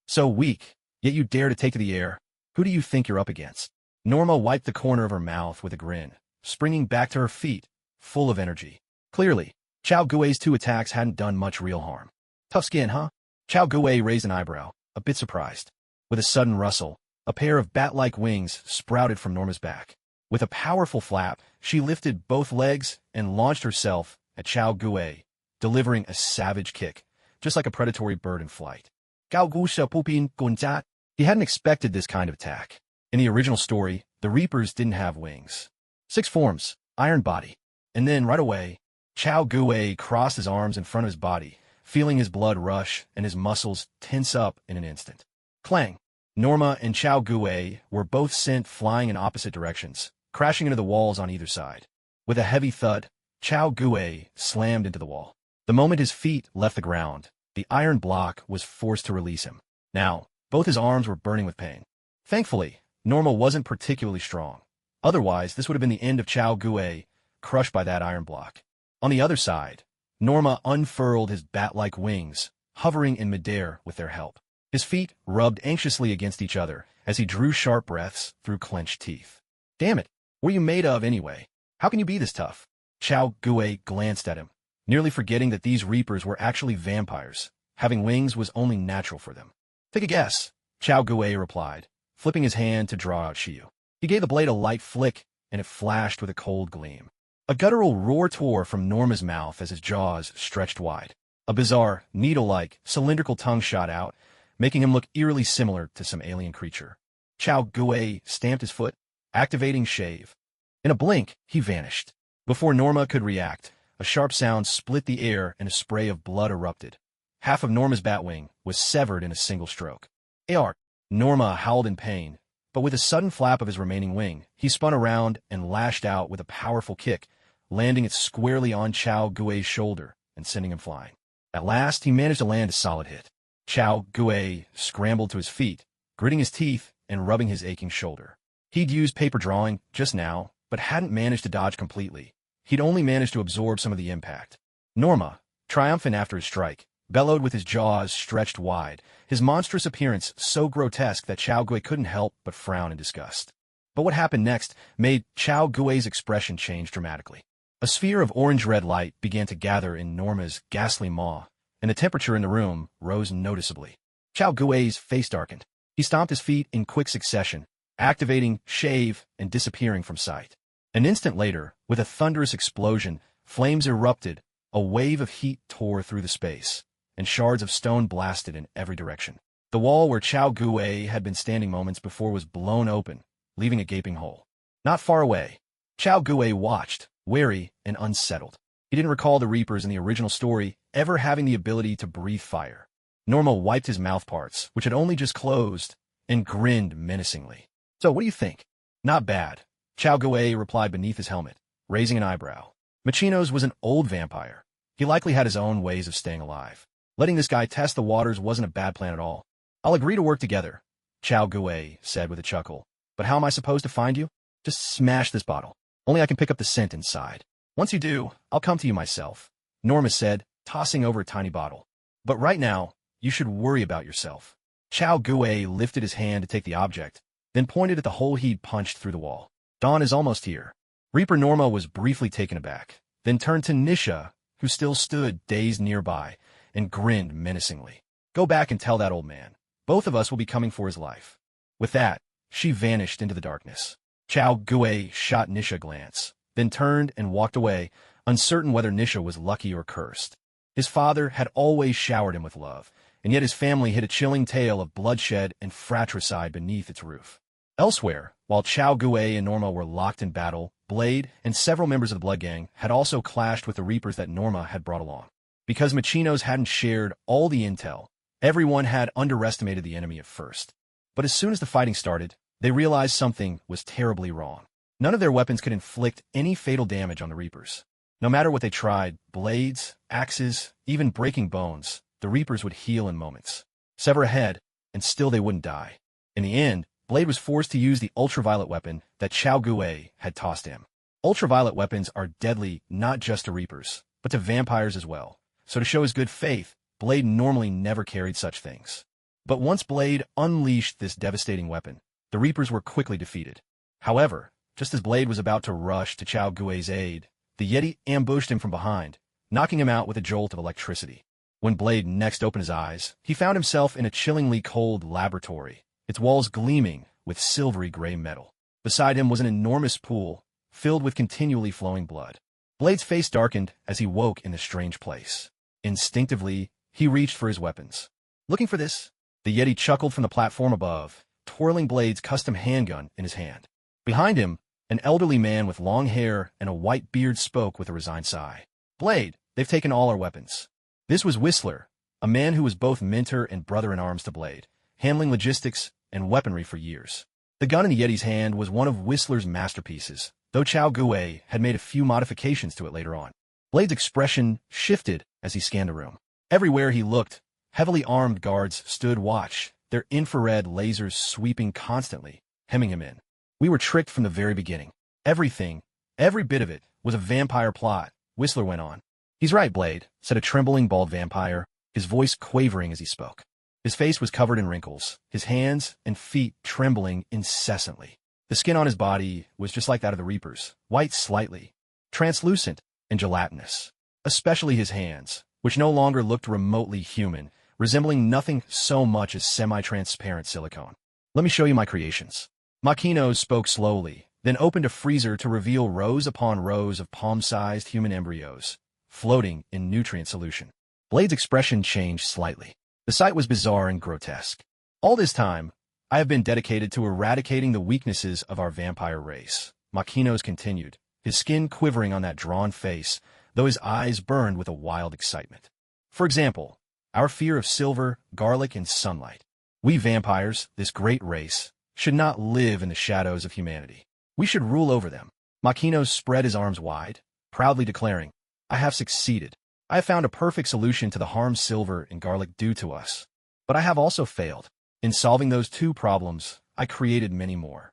S1: So weak, yet you dare to take to the air. Who do you think you're up against? Norma wiped the corner of her mouth with a grin, springing back to her feet, full of energy. Clearly, Chow Gue's 2 attacks hadn't done much real harm. Tough skin, huh? Chow Gue raised an eyebrow, a bit surprised. With a sudden rustle, a pair of bat-like wings sprouted from Norma's back. With a powerful flap, she lifted both legs and launched herself at Chow Gue, delivering a savage kick, just like a predatory bird in flight. He hadn't expected this kind of attack. In the original story, the Reapers didn't have wings. 6 forms, iron body. And then, right away, Chow Gue crossed his arms in front of his body, feeling his blood rush and his muscles tense up in an instant. Clang! Norma and Chao Gue were both sent flying in opposite directions, crashing into the walls on either side. With a heavy thud, Chao Gue slammed into the wall. The moment his feet left the ground, the iron block was forced to release him. Now, both his arms were burning with pain. Thankfully, Norma wasn't particularly strong. Otherwise, this would have been the end of Chao Gue, crushed by that iron block. On the other side, Norma unfurled his bat-like wings, hovering in midair with their help. His feet rubbed anxiously against each other as he drew sharp breaths through clenched teeth. Damn it, what are you made of anyway? How can you be this tough? Chao Gue glanced at him, nearly forgetting that these reapers were actually vampires. Having wings was only natural for them. Take a guess, Chao Gue replied, flipping his hand to draw out Shiyu. He gave the blade a light flick, and it flashed with a cold gleam. A guttural roar tore from Norma's mouth as his jaws stretched wide. A bizarre, needle-like, cylindrical tongue shot out, making him look eerily similar to some alien creature. Chao Gue stamped his foot, activating Shave. In a blink, he vanished. Before Norma could react, a sharp sound split the air and a spray of blood erupted. Half of Norma's batwing was severed in a single stroke. Ar! Norma howled in pain, but with a sudden flap of his remaining wing, he spun around and lashed out with a powerful kick, landing it squarely on Chao Gue's shoulder and sending him flying. At last, he managed to land a solid hit. Chao Gue scrambled to his feet, gritting his teeth and rubbing his aching shoulder. He'd used paper drawing just now, but hadn't managed to dodge completely. He'd only managed to absorb some of the impact. Norma, triumphant after his strike, bellowed with his jaws stretched wide, his monstrous appearance so grotesque that Chao Gue couldn't help but frown in disgust. But what happened next made Chao Gue's expression change dramatically. A sphere of orange-red light began to gather in Norma's ghastly maw, and the temperature in the room rose noticeably. Chao Gue's face darkened. He stomped his feet in quick succession, activating Shave and disappearing from sight. An instant later, with a thunderous explosion, flames erupted, a wave of heat tore through the space, and shards of stone blasted in every direction. The wall where Chao Gue had been standing moments before was blown open, leaving a gaping hole. Not far away, Chao Gue watched, wary and unsettled. He didn't recall the Reapers in the original story ever having the ability to breathe fire. Norma wiped his mouth parts, which had only just closed, and grinned menacingly. So, what do you think? Not bad, Chao Gue replied beneath his helmet, raising an eyebrow. Machino's was an old vampire. He likely had his own ways of staying alive. Letting this guy test the waters wasn't a bad plan at all. I'll agree to work together, Chao Gue said with a chuckle. But how am I supposed to find you? Just smash this bottle. Only I can pick up the scent inside. Once you do, I'll come to you myself, Norma said, tossing over a tiny bottle. But right now, you should worry about yourself. Chao Gue lifted his hand to take the object, then pointed at the hole he'd punched through the wall. Dawn is almost here. Reaper Norma was briefly taken aback, then turned to Nisha, who still stood dazed nearby, and grinned menacingly. Go back and tell that old man. Both of us will be coming for his life. With that, she vanished into the darkness. Chao Gue shot Nisha a glance, then turned and walked away, uncertain whether Nisha was lucky or cursed. His father had always showered him with love, and yet his family hid a chilling tale of bloodshed and fratricide beneath its roof. Elsewhere, while Chao Gue and Norma were locked in battle, Blade and several members of the Blood Gang had also clashed with the Reapers that Norma had brought along. Because Machino's hadn't shared all the intel, everyone had underestimated the enemy at first. But as soon as the fighting started, they realized something was terribly wrong. None of their weapons could inflict any fatal damage on the Reapers. No matter what they tried, blades, axes, even breaking bones, the Reapers would heal in moments. Sever a head, and still they wouldn't die. In the end, Blade was forced to use the ultraviolet weapon that Chao Gue had tossed him. Ultraviolet weapons are deadly not just to Reapers, but to vampires as well. So to show his good faith, Blade normally never carried such things. But once Blade unleashed this devastating weapon, the Reapers were quickly defeated. However, just as Blade was about to rush to Chao Gue's aid, the Yeti ambushed him from behind, knocking him out with a jolt of electricity. When Blade next opened his eyes, he found himself in a chillingly cold laboratory, its walls gleaming with silvery gray metal. Beside him was an enormous pool, filled with continually flowing blood. Blade's face darkened as he woke in this strange place. Instinctively, he reached for his weapons. Looking for this? The Yeti chuckled from the platform above, twirling Blade's custom handgun in his hand. Behind him, an elderly man with long hair and a white beard spoke with a resigned sigh. Blade, they've taken all our weapons. This was Whistler, a man who was both mentor and brother-in-arms to Blade, handling logistics and weaponry for years. The gun in the Yeti's hand was one of Whistler's masterpieces, though Chao Guo had made a few modifications to it later on. Blade's expression shifted as he scanned the room. Everywhere he looked, heavily armed guards stood watch, their infrared lasers sweeping constantly, hemming him in. We were tricked from the very beginning. Everything, every bit of it, was a vampire plot, Whistler went on. He's right, Blade, said a trembling bald vampire, his voice quavering as he spoke. His face was covered in wrinkles, his hands and feet trembling incessantly. The skin on his body was just like that of the Reapers, white slightly, translucent and gelatinous. Especially his hands, which no longer looked remotely human, resembling nothing so much as semi-transparent silicone. Let me show you my creations. Makino spoke slowly, then opened a freezer to reveal rows upon rows of palm-sized human embryos, floating in nutrient solution. Blade's expression changed slightly. The sight was bizarre and grotesque. All this time, I have been dedicated to eradicating the weaknesses of our vampire race, Makino's continued, his skin quivering on that drawn face, though his eyes burned with a wild excitement. For example, our fear of silver, garlic, and sunlight. We vampires, this great race, should not live in the shadows of humanity. We should rule over them. Makino spread his arms wide, proudly declaring, I have succeeded. I have found a perfect solution to the harm silver and garlic do to us. But I have also failed. In solving those two problems, I created many more.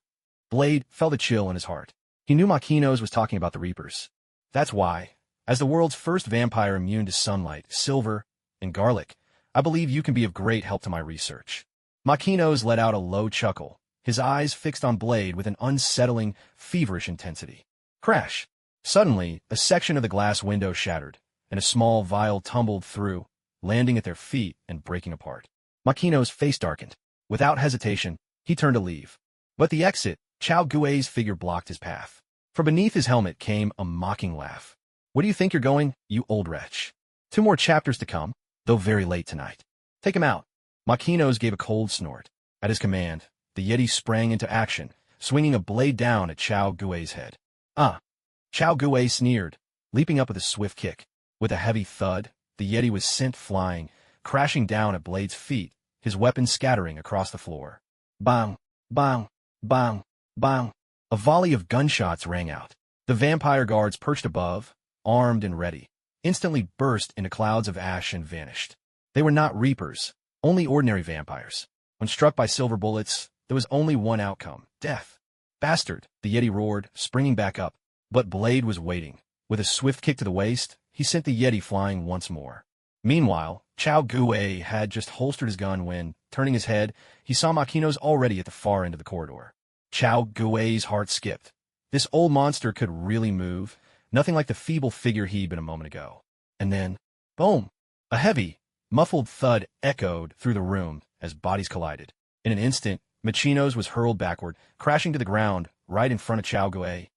S1: Blade felt a chill in his heart. He knew Makino's was talking about the Reapers. That's why, as the world's first vampire immune to sunlight, silver, and garlic, I believe you can be of great help to my research. Makino's let out a low chuckle, his eyes fixed on Blade with an unsettling, feverish intensity. Crash! Suddenly, a section of the glass window shattered, and a small vial tumbled through, landing at their feet and breaking apart. Makino's face darkened. Without hesitation, he turned to leave. But the exit, Chao Guo's figure blocked his path. From beneath his helmet came a mocking laugh. Where do you think you're going, you old wretch? 2 more chapters to come, though very late tonight. Take him out. Makino's gave a cold snort. At his command, the Yeti sprang into action, swinging a blade down at Chao Guo's head. Chao Guo sneered, leaping up with a swift kick. With a heavy thud, the Yeti was sent flying, crashing down at Blade's feet, his weapon scattering across the floor. Bang! Bang! Bang! Bang! A volley of gunshots rang out. The vampire guards perched above, armed and ready, instantly burst into clouds of ash and vanished. They were not Reapers, only ordinary vampires. When struck by silver bullets, there was only one outcome, death. Bastard, the Yeti roared, springing back up. But Blade was waiting. With a swift kick to the waist, he sent the Yeti flying once more. Meanwhile, Chao Guo had just holstered his gun when, turning his head, he saw Makino's already at the far end of the corridor. Chao Guo's heart skipped. This old monster could really move, nothing like the feeble figure he'd been a moment ago. And then, boom! A heavy, muffled thud echoed through the room as bodies collided. In an instant, Makino's was hurled backward, crashing to the ground right in front of Chao Guo.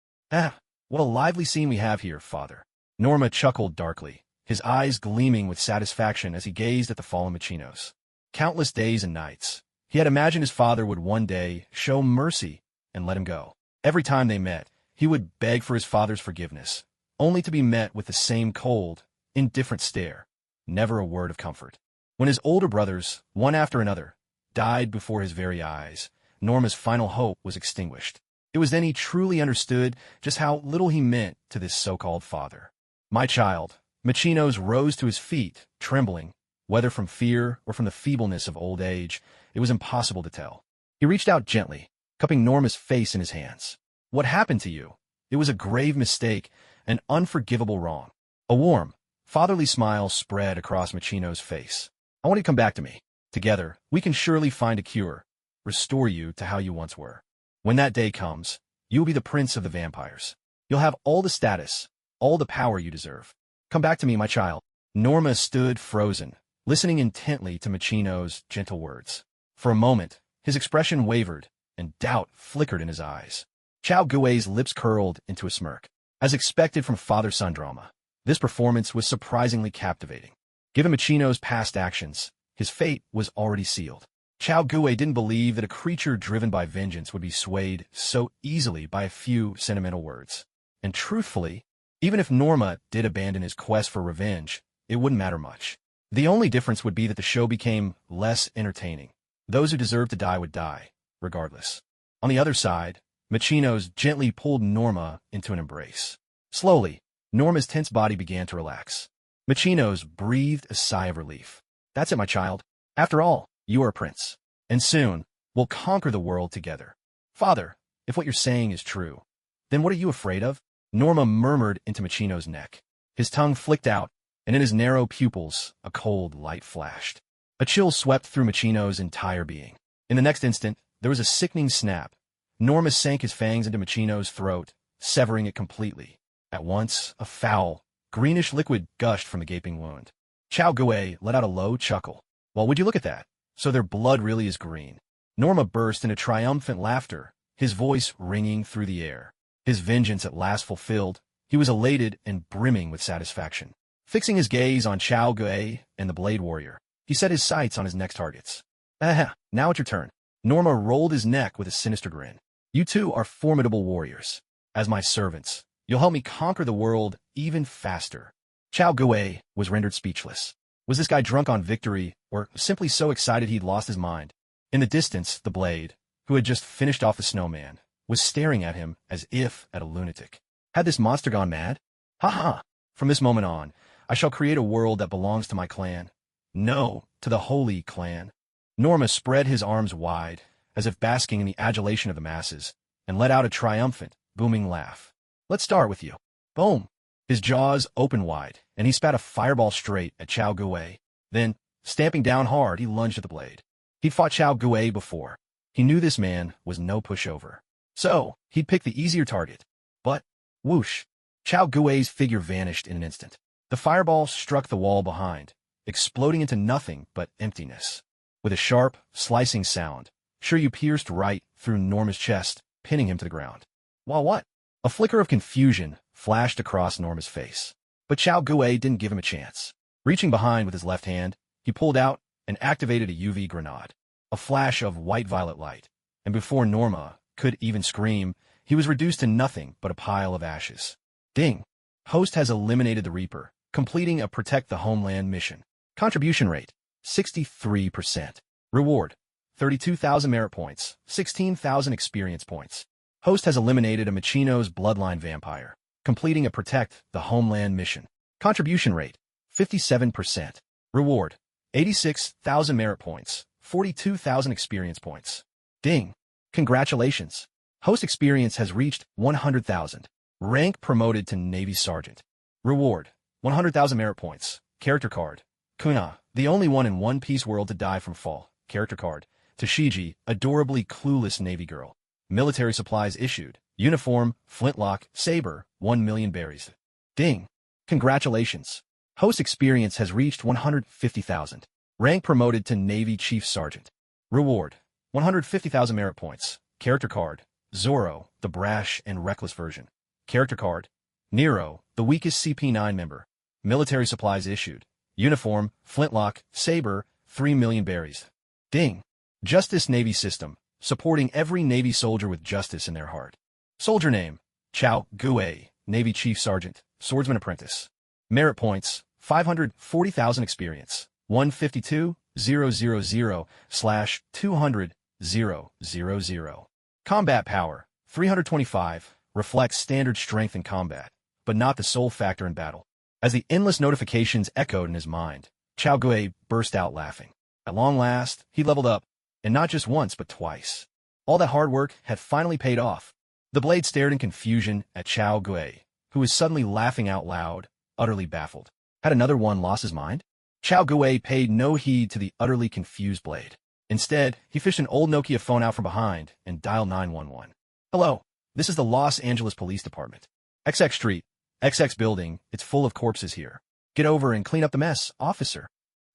S1: What a lively scene we have here, father. Norma chuckled darkly, his eyes gleaming with satisfaction as he gazed at the fallen Makino's. Countless days and nights, he had imagined his father would one day show mercy and let him go. Every time they met, he would beg for his father's forgiveness, only to be met with the same cold, indifferent stare, never a word of comfort. When his older brothers, one after another, died before his very eyes, Norma's final hope was extinguished. It was then he truly understood just how little he meant to this so-called father. My child, Makino's rose to his feet, trembling, whether from fear or from the feebleness of old age, it was impossible to tell. He reached out gently, cupping Norma's face in his hands. What happened to you? It was a grave mistake, an unforgivable wrong. A warm, fatherly smile spread across Makino's face. I want you to come back to me. Together, we can surely find a cure, restore you to how you once were. When that day comes, you will be the prince of the vampires. You'll have all the status, all the power you deserve. Come back to me, my child. Norma stood frozen, listening intently to Makino's gentle words. For a moment, his expression wavered, and doubt flickered in his eyes. Chao Guo's lips curled into a smirk. As expected from father-son drama, this performance was surprisingly captivating. Given Makino's past actions, his fate was already sealed. Chao Guo didn't believe that a creature driven by vengeance would be swayed so easily by a few sentimental words. And truthfully, even if Norma did abandon his quest for revenge, it wouldn't matter much. The only difference would be that the show became less entertaining. Those who deserved to die would die, regardless. On the other side, Machino's gently pulled Norma into an embrace. Slowly, Norma's tense body began to relax. Machino's breathed a sigh of relief. That's it, my child. After all, you are a prince. And soon, we'll conquer the world together. Father, if what you're saying is true, then what are you afraid of? Norma murmured into Machino's neck. His tongue flicked out, and in his narrow pupils, a cold light flashed. A chill swept through Machino's entire being. In the next instant, there was a sickening snap. Norma sank his fangs into Machino's throat, severing it completely. At once, a foul, greenish liquid gushed from the gaping wound. Chao Gui let out a low chuckle. Well, would you look at that? So their blood really is green. Norma burst into triumphant laughter, his voice ringing through the air. His vengeance at last fulfilled, he was elated and brimming with satisfaction. Fixing his gaze on Chao Gui and the Blade Warrior, he set his sights on his next targets. Aha, now it's your turn. Norma rolled his neck with a sinister grin. You two are formidable warriors. As my servants, you'll help me conquer the world even faster. Chao Gui was rendered speechless. Was this guy drunk on victory, or simply so excited he'd lost his mind? In the distance, the Blade, who had just finished off the snowman, was staring at him as if at a lunatic. Had this monster gone mad? Ha ha! From this moment on, I shall create a world that belongs to my clan. No, to the Holy Clan. Norma spread his arms wide, as if basking in the adulation of the masses, and let out a triumphant, booming laugh. Let's start with you. Boom! His jaws opened wide, and he spat a fireball straight at Chao Gui. Then, stamping down hard, he lunged at the Blade. He'd fought Chao Gui before. He knew this man was no pushover. So, he'd pick the easier target. But, whoosh! Chao Gui's figure vanished in an instant. The fireball struck the wall behind, exploding into nothing but emptiness. With a sharp, slicing sound, Shiryu pierced right through Norma's chest, pinning him to the ground. While what? A flicker of confusion flashed across Norma's face. But Chao Gui didn't give him a chance. Reaching behind with his left hand, he pulled out and activated a UV grenade. A flash of white-violet light, and before Norma could even scream, he was reduced to nothing but a pile of ashes. Ding! Host has eliminated the Reaper, completing a Protect the Homeland mission. Contribution rate, 63%. Reward, 32,000 merit points, 16,000 experience points. Host has eliminated a Machino's bloodline vampire, completing a Protect the Homeland mission. Contribution rate, 57%. Reward, 86,000 merit points, 42,000 experience points. Ding! Congratulations! Host experience has reached 100,000. Rank promoted to Navy Sergeant. Reward, 100,000 merit points. Character card. Kuna, the only one in One Piece world to die from fall. Character card. Tashiji, adorably clueless Navy girl. Military supplies issued. Uniform, flintlock, saber, 1,000,000 berries. Ding! Congratulations! Host experience has reached 150,000. Rank promoted to Navy Chief Sergeant. Reward, 150,000 merit points. Character card. Zoro, the brash and reckless version. Character card. Nero, the weakest CP9 member. Military supplies issued. Uniform, flintlock, saber, 3,000,000 berries. Ding! Justice Navy System, supporting every Navy soldier with justice in their heart. Soldier name, Chao Gui, Navy Chief Sergeant, Swordsman Apprentice. Merit points, 540,000 experience, 152,000/200,000. Combat power, 325, reflects standard strength in combat, but not the sole factor in battle. As the endless notifications echoed in his mind, Chao Gui burst out laughing. At long last, he leveled up, and not just once but twice. All that hard work had finally paid off. The Blade stared in confusion at Chao Gui, who was suddenly laughing out loud, utterly baffled. Had another one lost his mind? Chao Gui paid no heed to the utterly confused Blade. Instead, he fished an old Nokia phone out from behind and dialed 911. Hello, this is the Los Angeles Police Department. XX Street, XX Building, it's full of corpses here. Get over and clean up the mess, officer.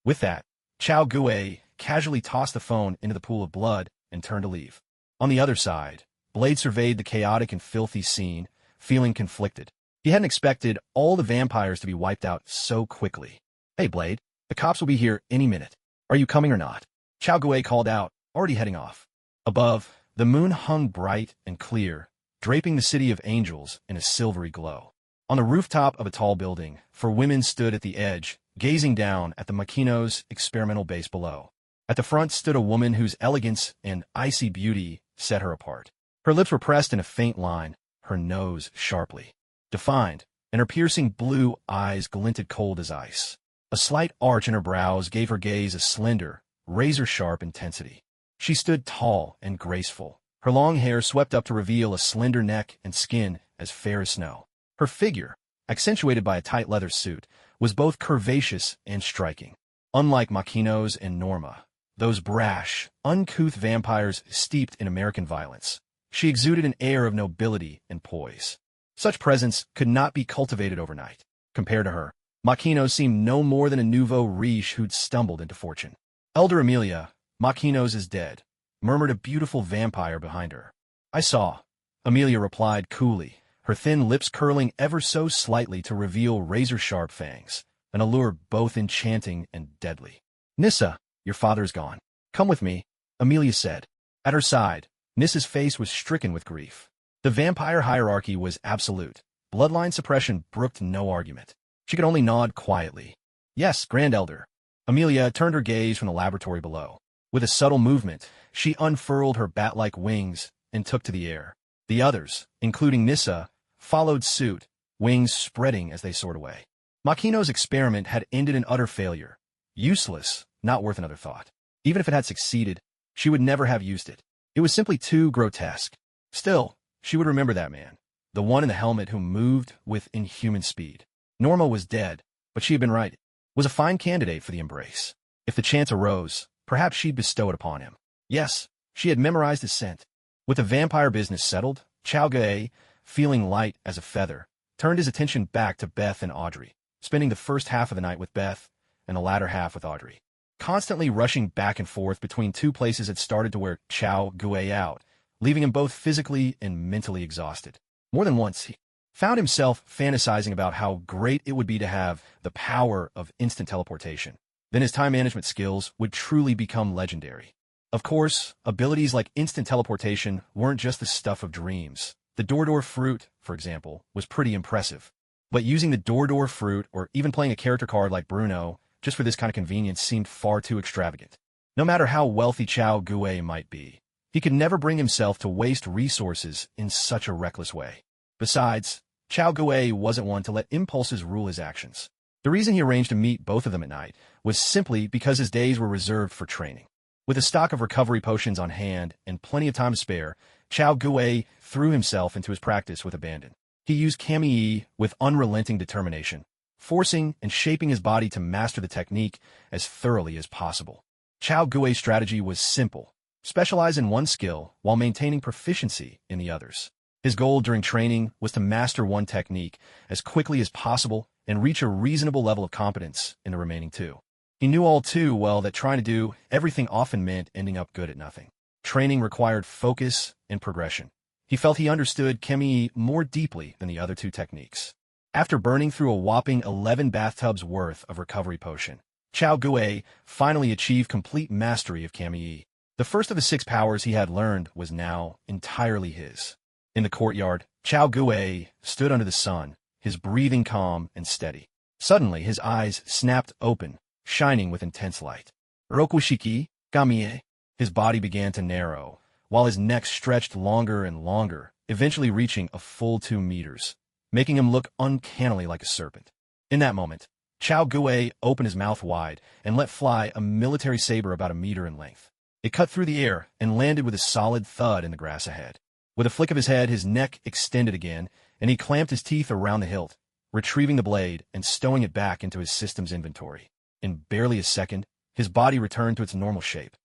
S1: With that, Chao Gui casually tossed the phone into the pool of blood and turned to leave. On the other side, Blade surveyed the chaotic and filthy scene, feeling conflicted. He hadn't expected all the vampires to be wiped out so quickly. Hey, Blade, the cops will be here any minute. Are you coming or not? Chao Gui called out, already heading off. Above, the moon hung bright and clear, draping the city of angels in a silvery glow. On the rooftop of a tall building, 4 women stood at the edge, gazing down at the Makino's experimental base below. At the front stood a woman whose elegance and icy beauty set her apart. Her lips were pressed in a faint line, her nose sharply defined, and her piercing blue eyes glinted cold as ice. A slight arch in her brows gave her gaze a slender, razor-sharp intensity. She stood tall and graceful, her long hair swept up to reveal a slender neck and skin as fair as snow. Her figure, accentuated by a tight leather suit, was both curvaceous and striking. Unlike Makino's and Norma, those brash, uncouth vampires steeped in American violence, she exuded an air of nobility and poise. Such presence could not be cultivated overnight. Compared to her, Makino seemed no more than a nouveau riche who'd stumbled into fortune. Elder Amelia, Makino's is dead, murmured a beautiful vampire behind her. I saw, Amelia replied coolly, her thin lips curling ever so slightly to reveal razor-sharp fangs, an allure both enchanting and deadly. Nissa, your father's gone. Come with me, Amelia said. At her side, Nissa's face was stricken with grief. The vampire hierarchy was absolute. Bloodline suppression brooked no argument. She could only nod quietly. Yes, Grand Elder. Amelia turned her gaze from the laboratory below. With a subtle movement, she unfurled her bat-like wings and took to the air. The others, including Nissa, followed suit, wings spreading as they soared away. Makino's experiment had ended in utter failure. Useless, not worth another thought. Even if it had succeeded, she would never have used it. It was simply too grotesque. Still, she would remember that man, the one in the helmet who moved with inhuman speed. Norma was dead, but she had been right. Was a fine candidate for the embrace. If the chance arose, perhaps she'd bestow it upon him. Yes, she had memorized his scent. With the vampire business settled, Chao Gue, feeling light as a feather, turned his attention back to Beth and Audrey, spending the first half of the night with Beth and the latter half with Audrey. Constantly rushing back and forth between two places had started to wear Chao Gue out, leaving him both physically and mentally exhausted. More than once, he found himself fantasizing about how great it would be to have the power of instant teleportation. Then his time management skills would truly become legendary. Of course, abilities like instant teleportation weren't just the stuff of dreams. The door-door fruit, for example, was pretty impressive. But using the door-door fruit or even playing a character card like Bruno just for this kind of convenience seemed far too extravagant. No matter how wealthy Chao Gue might be, he could never bring himself to waste resources in such a reckless way. Besides, Chao Gue wasn't one to let impulses rule his actions. The reason he arranged to meet both of them at night was simply because his days were reserved for training. With a stock of recovery potions on hand and plenty of time to spare, Chao Gue threw himself into his practice with abandon. He used Kami with unrelenting determination, forcing and shaping his body to master the technique as thoroughly as possible. Chao Gue's strategy was simple: specialize in one skill while maintaining proficiency in the others. His goal during training was to master one technique as quickly as possible and reach a reasonable level of competence in the remaining two. He knew all too well that trying to do everything often meant ending up good at nothing. Training required focus and progression. He felt he understood Kemi more deeply than the other two techniques. After burning through a whopping 11 bathtubs worth of recovery potion, Chao Gue finally achieved complete mastery of Kami. The first of the 6 powers he had learned was now entirely his. In the courtyard, Chao Gue stood under the sun, his breathing calm and steady. Suddenly, his eyes snapped open, shining with intense light. Rokushiki, Gamie. His body began to narrow, while his neck stretched longer and longer, eventually reaching a full 2 meters, making him look uncannily like a serpent. In that moment, Chao Gue opened his mouth wide and let fly a military saber about 1 meter in length. It cut through the air and landed with a solid thud in the grass ahead. With a flick of his head, his neck extended again, and he clamped his teeth around the hilt, retrieving the blade and stowing it back into his system's inventory. In barely a second, his body returned to its normal shape.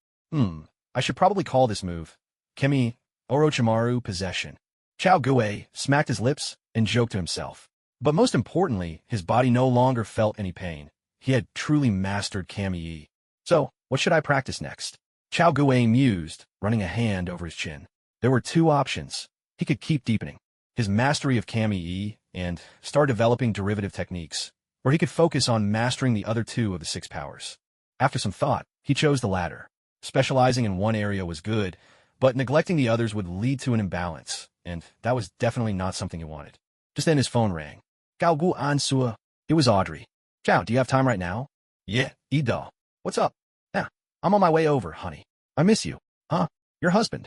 S1: I should probably call this move Kemi Orochimaru Possession. Chao Gue smacked his lips and joked to himself. But most importantly, his body no longer felt any pain. He had truly mastered Kami. So, what should I practice next? Chao Gue mused, running a hand over his chin. There were 2 options. He could keep deepening his mastery of Kami and start developing derivative techniques, or he could focus on mastering the other 2 of the 6 powers. After some thought, he chose the latter. Specializing in one area was good, but neglecting the others would lead to an imbalance, and that was definitely not something he wanted. Just then his phone rang. Gaogu Ansua. It was Audrey. Chow, do you have time right now? Yeah, Edo. What's up? Yeah, I'm on my way over, honey. I miss you. Huh? Your husband?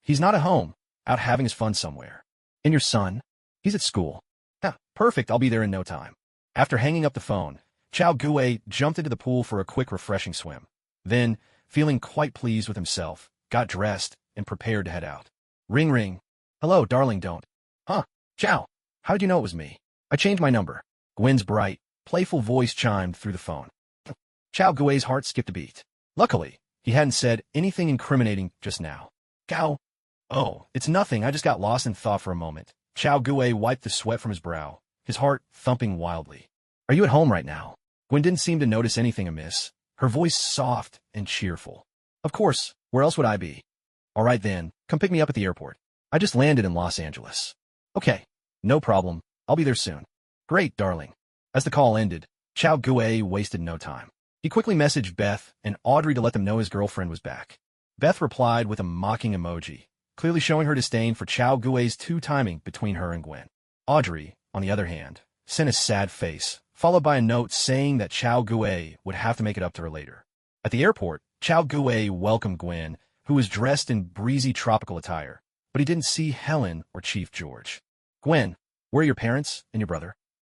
S1: He's not at home, out having his fun somewhere. And your son? He's at school. Yeah, perfect, I'll be there in no time. After hanging up the phone, Chow Gue jumped into the pool for a quick refreshing swim. Then, feeling quite pleased with himself, got dressed and prepared to head out. Ring ring. Hello, darling, don't. Huh? Chow, how did you know it was me? I changed my number. Gwen's bright, playful voice chimed through the phone. Chow Gue's heart skipped a beat. Luckily, he hadn't said anything incriminating just now. Chow. Oh, it's nothing, I just got lost in thought for a moment. Chow Gue wiped the sweat from his brow, his heart thumping wildly. Are you at home right now? Gwen didn't seem to notice anything amiss, her voice soft and cheerful. Of course, where else would I be? All right then, come pick me up at the airport. I just landed in Los Angeles. Okay, no problem, I'll be there soon. Great, darling. As the call ended, Chow Gue wasted no time. He quickly messaged Beth and Audrey to let them know his girlfriend was back. Beth replied with a mocking emoji, clearly showing her disdain for Chow Gue's two-timing between her and Gwen. Audrey, on the other hand, sent a sad face, followed by a note saying that Chow Gue would have to make it up to her later. At the airport, Chow Gue welcomed Gwen, who was dressed in breezy tropical attire, but he didn't see Helen or Chief George. Gwen, where are your parents and your brother?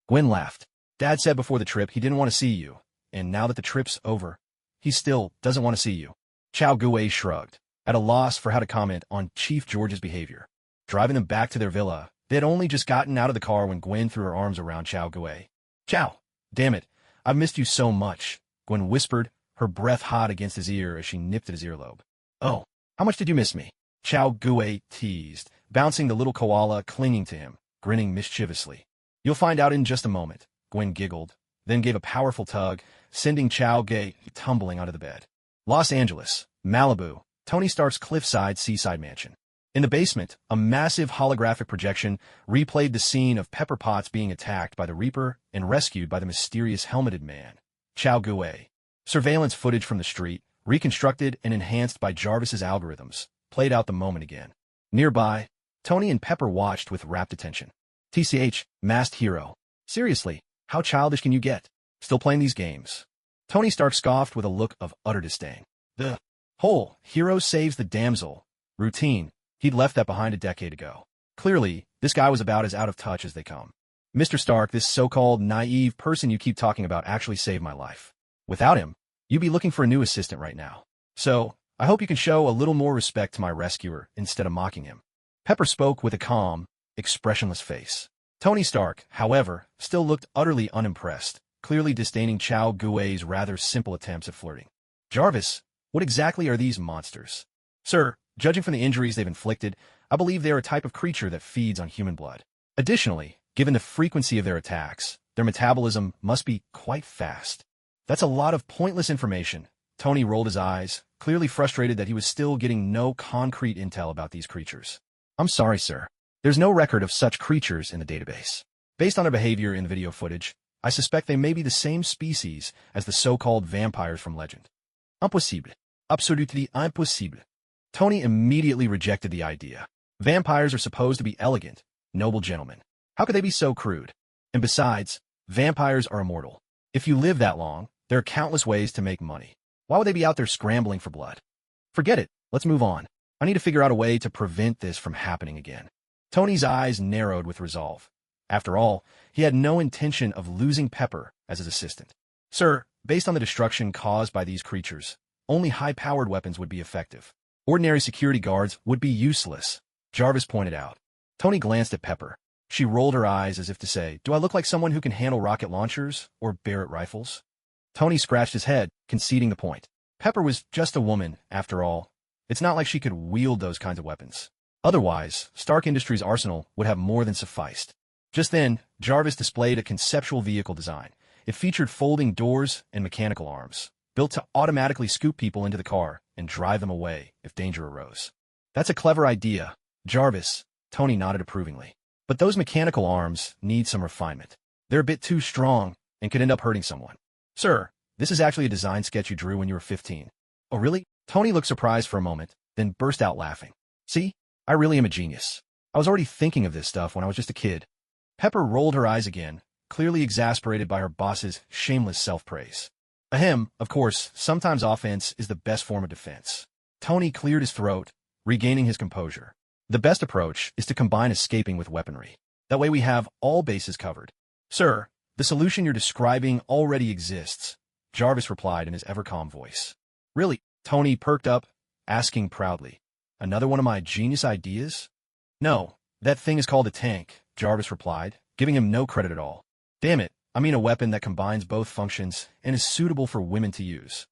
S1: Gwen laughed. Dad said before the trip he didn't want to see you, and now that the trip's over, he still doesn't want to see you. Chow Gue shrugged, at a loss for how to comment on Chief George's behavior. Driving them back to their villa, they had only just gotten out of the car when Gwen threw her arms around Chow Gue. Chow, damn it, I've missed you so much, Gwen whispered, her breath hot against his ear as she nipped at his earlobe. Oh, how much did you miss me? Chow Gue teased, bouncing the little koala clinging to him, grinning mischievously. You'll find out in just a moment, Gwen giggled, then gave a powerful tug, sending Chow Gue tumbling out of the bed. Los Angeles, Malibu, Tony Stark's cliffside seaside mansion. In the basement, a massive holographic projection replayed the scene of Pepper Potts being attacked by the Reaper and rescued by the mysterious helmeted man, Chow Gue. Surveillance footage from the street, reconstructed and enhanced by Jarvis's algorithms, played out the moment again. Nearby, Tony and Pepper watched with rapt attention. TCH, masked hero. Seriously, how childish can you get? Still playing these games? Tony Stark scoffed with a look of utter disdain. The whole hero saves the damsel routine. He'd left that behind a decade ago. Clearly, this guy was about as out of touch as they come. Mr. Stark, this so-called naive person you keep talking about actually saved my life. Without him, you'd be looking for a new assistant right now. So, I hope you can show a little more respect to my rescuer instead of mocking him. Pepper spoke with a calm, expressionless face. Tony Stark, however, still looked utterly unimpressed, clearly disdaining Chow Gue's rather simple attempts at flirting. Jarvis, what exactly are these monsters? Sir, judging from the injuries they've inflicted, I believe they are a type of creature that feeds on human blood. Additionally, given the frequency of their attacks, their metabolism must be quite fast. That's a lot of pointless information. Tony rolled his eyes, clearly frustrated that he was still getting no concrete intel about these creatures. I'm sorry, sir. There's no record of such creatures in the database. Based on their behavior in the video footage, I suspect they may be the same species as the so-called vampires from legend. Impossible. Absolutely impossible. Tony immediately rejected the idea. Vampires are supposed to be elegant, noble gentlemen. How could they be so crude? And besides, vampires are immortal. If you live that long, there are countless ways to make money. Why would they be out there scrambling for blood? Forget it. Let's move on. I need to figure out a way to prevent this from happening again. Tony's eyes narrowed with resolve. After all, he had no intention of losing Pepper as his assistant. Sir, based on the destruction caused by these creatures, only high-powered weapons would be effective. Ordinary security guards would be useless, Jarvis pointed out. Tony glanced at Pepper. She rolled her eyes as if to say, do I look like someone who can handle rocket launchers or Barrett rifles? Tony scratched his head, conceding the point. Pepper was just a woman, after all. It's not like she could wield those kinds of weapons. Otherwise, Stark Industries' arsenal would have more than sufficed. Just then, Jarvis displayed a conceptual vehicle design. It featured folding doors and mechanical arms, built to automatically scoop people into the car and drive them away if danger arose. That's a clever idea, Jarvis, Tony nodded approvingly. But those mechanical arms need some refinement. They're a bit too strong and could end up hurting someone. Sir, this is actually a design sketch you drew when you were 15. Oh, really? Tony looked surprised for a moment, then burst out laughing. See? I really am a genius. I was already thinking of this stuff when I was just a kid. Pepper rolled her eyes again, clearly exasperated by her boss's shameless self-praise. Ahem, of course, sometimes offense is the best form of defense. Tony cleared his throat, regaining his composure. The best approach is to combine escaping with weaponry. That way we have all bases covered. Sir, the solution you're describing already exists, Jarvis replied in his ever-calm voice. Really? Tony perked up, asking proudly. Another one of my genius ideas? No, that thing is called a tank, Jarvis replied, giving him no credit at all. Damn it, I mean a weapon that combines both functions and is suitable for women to use.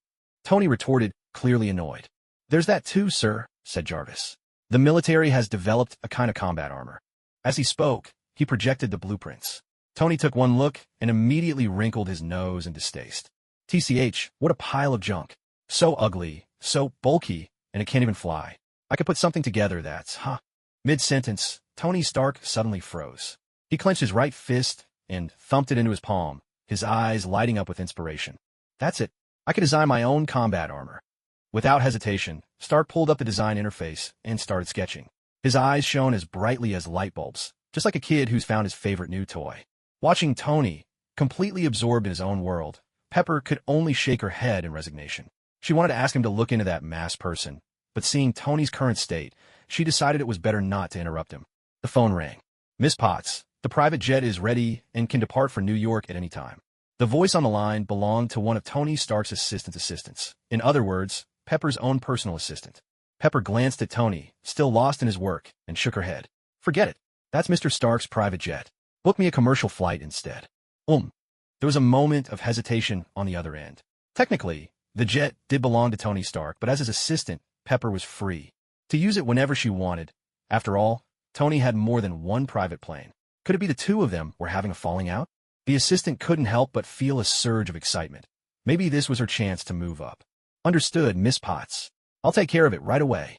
S1: Tony retorted, clearly annoyed. There's that too, sir, said Jarvis. The military has developed a kind of combat armor. As he spoke, he projected the blueprints. Tony took one look and immediately wrinkled his nose in distaste. TCH, what a pile of junk. So ugly, so bulky, and it can't even fly. I could put something together that's, Mid-sentence, Tony Stark suddenly froze. He clenched his right fist and thumped it into his palm, his eyes lighting up with inspiration. That's it. I could design my own combat armor. Without hesitation, Stark pulled up the design interface and started sketching. His eyes shone as brightly as light bulbs, just like a kid who's found his favorite new toy. Watching Tony, completely absorbed in his own world, Pepper could only shake her head in resignation. She wanted to ask him to look into that masked person, but seeing Tony's current state, she decided it was better not to interrupt him. The phone rang. Miss Potts, the private jet is ready and can depart for New York at any time. The voice on the line belonged to one of Tony Stark's assistants. In other words, Pepper's own personal assistant. Pepper glanced at Tony, still lost in his work, and shook her head. Forget it. That's Mr. Stark's private jet. Book me a commercial flight instead. There was a moment of hesitation on the other end. Technically, the jet did belong to Tony Stark, but as his assistant, Pepper was free to use it whenever she wanted. After all, Tony had more than one private plane. Could it be the two of them were having a falling out? The assistant couldn't help but feel a surge of excitement. Maybe this was her chance to move up. Understood, Miss Potts. I'll take care of it right away.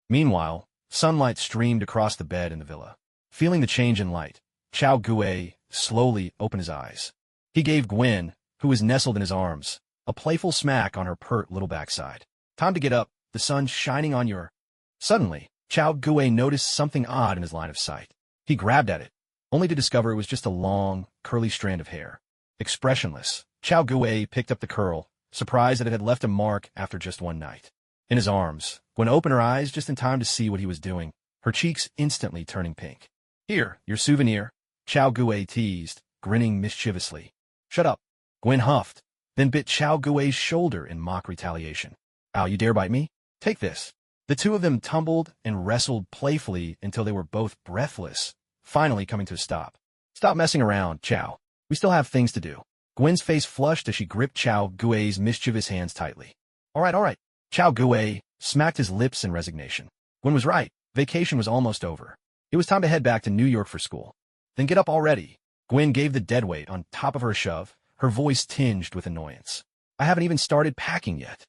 S1: Meanwhile, sunlight streamed across the bed in the villa. Feeling the change in light, Chow Gue slowly opened his eyes. He gave Gwen, who was nestled in his arms, a playful smack on her pert little backside. Time to get up, the sun's shining on your... Suddenly, Chow Gue noticed something odd in his line of sight. He grabbed at it, only to discover it was just a long, curly strand of hair. Expressionless, Chow Gue picked up the curl, surprised that it had left a mark after just one night. In his arms, Gwen opened her eyes just in time to see what he was doing, her cheeks instantly turning pink. Here, your souvenir, Chow Gue teased, grinning mischievously. Shut up, Gwen huffed, then bit Chow Gue's shoulder in mock retaliation. Ow, you dare bite me? Take this. The two of them tumbled and wrestled playfully until they were both breathless, finally coming to a stop. Stop messing around, Chow. We still have things to do. Gwen's face flushed as she gripped Chow Gue's mischievous hands tightly. All right. Chow Gue smacked his lips in resignation. Gwen was right. Vacation was almost over. It was time to head back to New York for school. Then get up already. Gwen gave the deadweight on top of her shove, her voice tinged with annoyance. I haven't even started packing yet.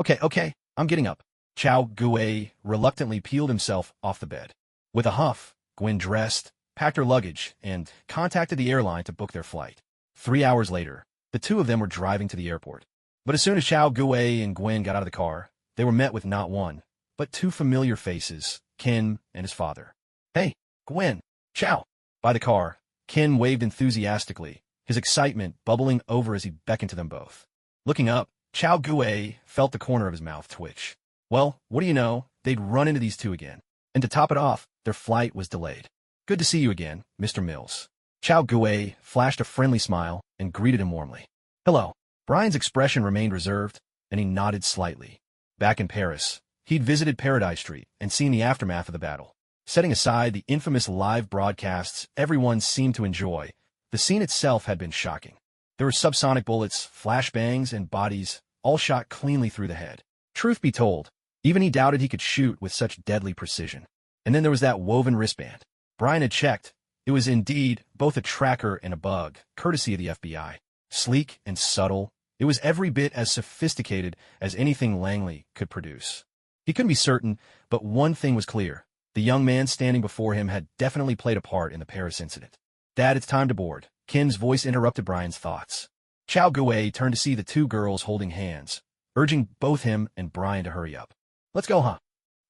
S1: Okay, I'm getting up. Chow Gue reluctantly peeled himself off the bed. With a huff, Gwen dressed, packed her luggage, and contacted the airline to book their flight. 3 hours later, the two of them were driving to the airport. But as soon as Chow Gue and Gwen got out of the car, they were met with not one, but two familiar faces, Ken and his father. Hey, Gwen, Chow. By the car, Ken waved enthusiastically, his excitement bubbling over as he beckoned to them both. Looking up, Chow Gue felt the corner of his mouth twitch. Well, what do you know, they'd run into these two again. And to top it off, their flight was delayed. Good to see you again, Mr. Mills. Chow Gue flashed a friendly smile and greeted him warmly. Hello. Brian's expression remained reserved, and he nodded slightly. Back in Paris, he'd visited Paradise Street and seen the aftermath of the battle. Setting aside the infamous live broadcasts everyone seemed to enjoy, the scene itself had been shocking. There were subsonic bullets, flashbangs, and bodies, all shot cleanly through the head. Truth be told, even he doubted he could shoot with such deadly precision. And then there was that woven wristband. Brian had checked. It was indeed both a tracker and a bug, courtesy of the FBI. Sleek and subtle, it was every bit as sophisticated as anything Langley could produce. He couldn't be certain, but one thing was clear. The young man standing before him had definitely played a part in the Paris incident. Dad, it's time to board. Ken's voice interrupted Brian's thoughts. Chow Gue turned to see the two girls holding hands, urging both him and Brian to hurry up. Let's go, huh?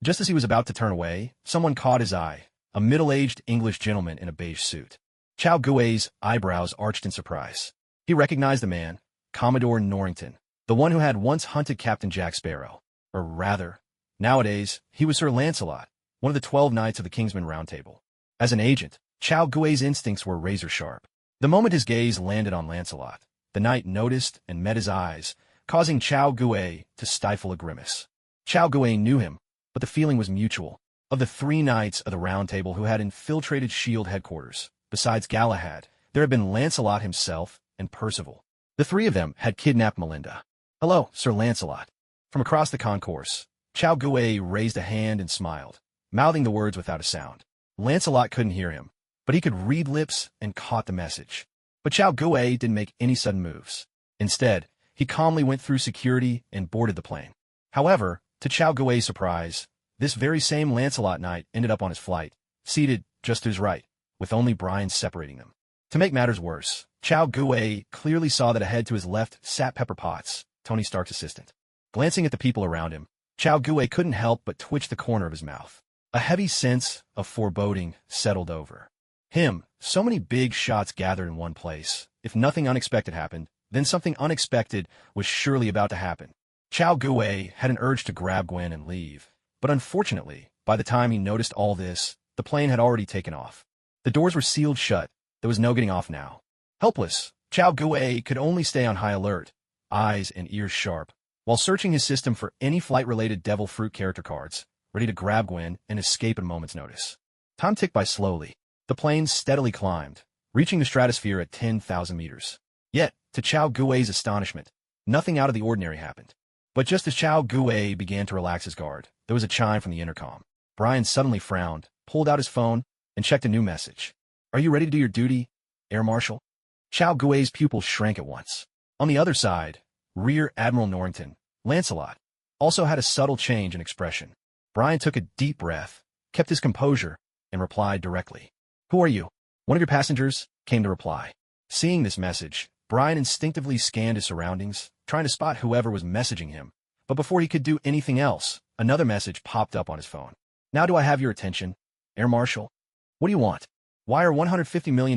S1: Just as he was about to turn away, someone caught his eye, a middle-aged English gentleman in a beige suit. Chow Gui's eyebrows arched in surprise. He recognized the man, Commodore Norrington, the one who had once hunted Captain Jack Sparrow. Or rather, nowadays, he was Sir Lancelot, one of the 12 Knights of the Kingsman Round Table. As an agent, Chow Gui's instincts were razor-sharp. The moment his gaze landed on Lancelot, the knight noticed and met his eyes, causing Chow Gui to stifle a grimace. Chow Gui knew him, but the feeling was mutual. Of the 3 knights of the Round Table who had infiltrated S.H.I.E.L.D. headquarters, besides Galahad, there had been Lancelot himself and Percival. The 3 of them had kidnapped Melinda. "Hello, Sir Lancelot." From across the concourse, Chow Gui raised a hand and smiled, mouthing the words without a sound. Lancelot couldn't hear him, but he could read lips and caught the message. But Chow Gui didn't make any sudden moves. Instead, he calmly went through security and boarded the plane. However, to Chow Gui's surprise, this very same Lancelot knight ended up on his flight, seated just to his right, with only Brian separating them. To make matters worse, Chow Gui clearly saw that ahead to his left sat Pepper Potts, Tony Stark's assistant. Glancing at the people around him, Chow Gui couldn't help but twitch the corner of his mouth. A heavy sense of foreboding settled over him. So many big shots gathered in one place. If nothing unexpected happened, then something unexpected was surely about to happen. Chow Gui had an urge to grab Gwen and leave, but unfortunately, by the time he noticed all this, the plane had already taken off. The doors were sealed shut. There was no getting off now. Helpless, Chow Gui could only stay on high alert, eyes and ears sharp, while searching his system for any flight-related devil fruit character cards, ready to grab Gwen and escape at a moment's notice. Time ticked by slowly. The plane steadily climbed, reaching the stratosphere at 10,000 meters. Yet, to Chow Gui's astonishment, nothing out of the ordinary happened. But just as Chow Gui began to relax his guard, there was a chime from the intercom. Brian suddenly frowned, pulled out his phone, and checked a new message. "Are you ready to do your duty, Air Marshal?" Chow Gui's pupils shrank at once. On the other side, Rear Admiral Norrington, Lancelot, also had a subtle change in expression. Brian took a deep breath, kept his composure, and replied directly. "Who are you?" "One of your passengers," came the reply. Seeing this message, Brian instinctively scanned his surroundings, trying to spot whoever was messaging him. But before he could do anything else, another message popped up on his phone. "Now do I have your attention, Air Marshal? What do you want? Wire $150 million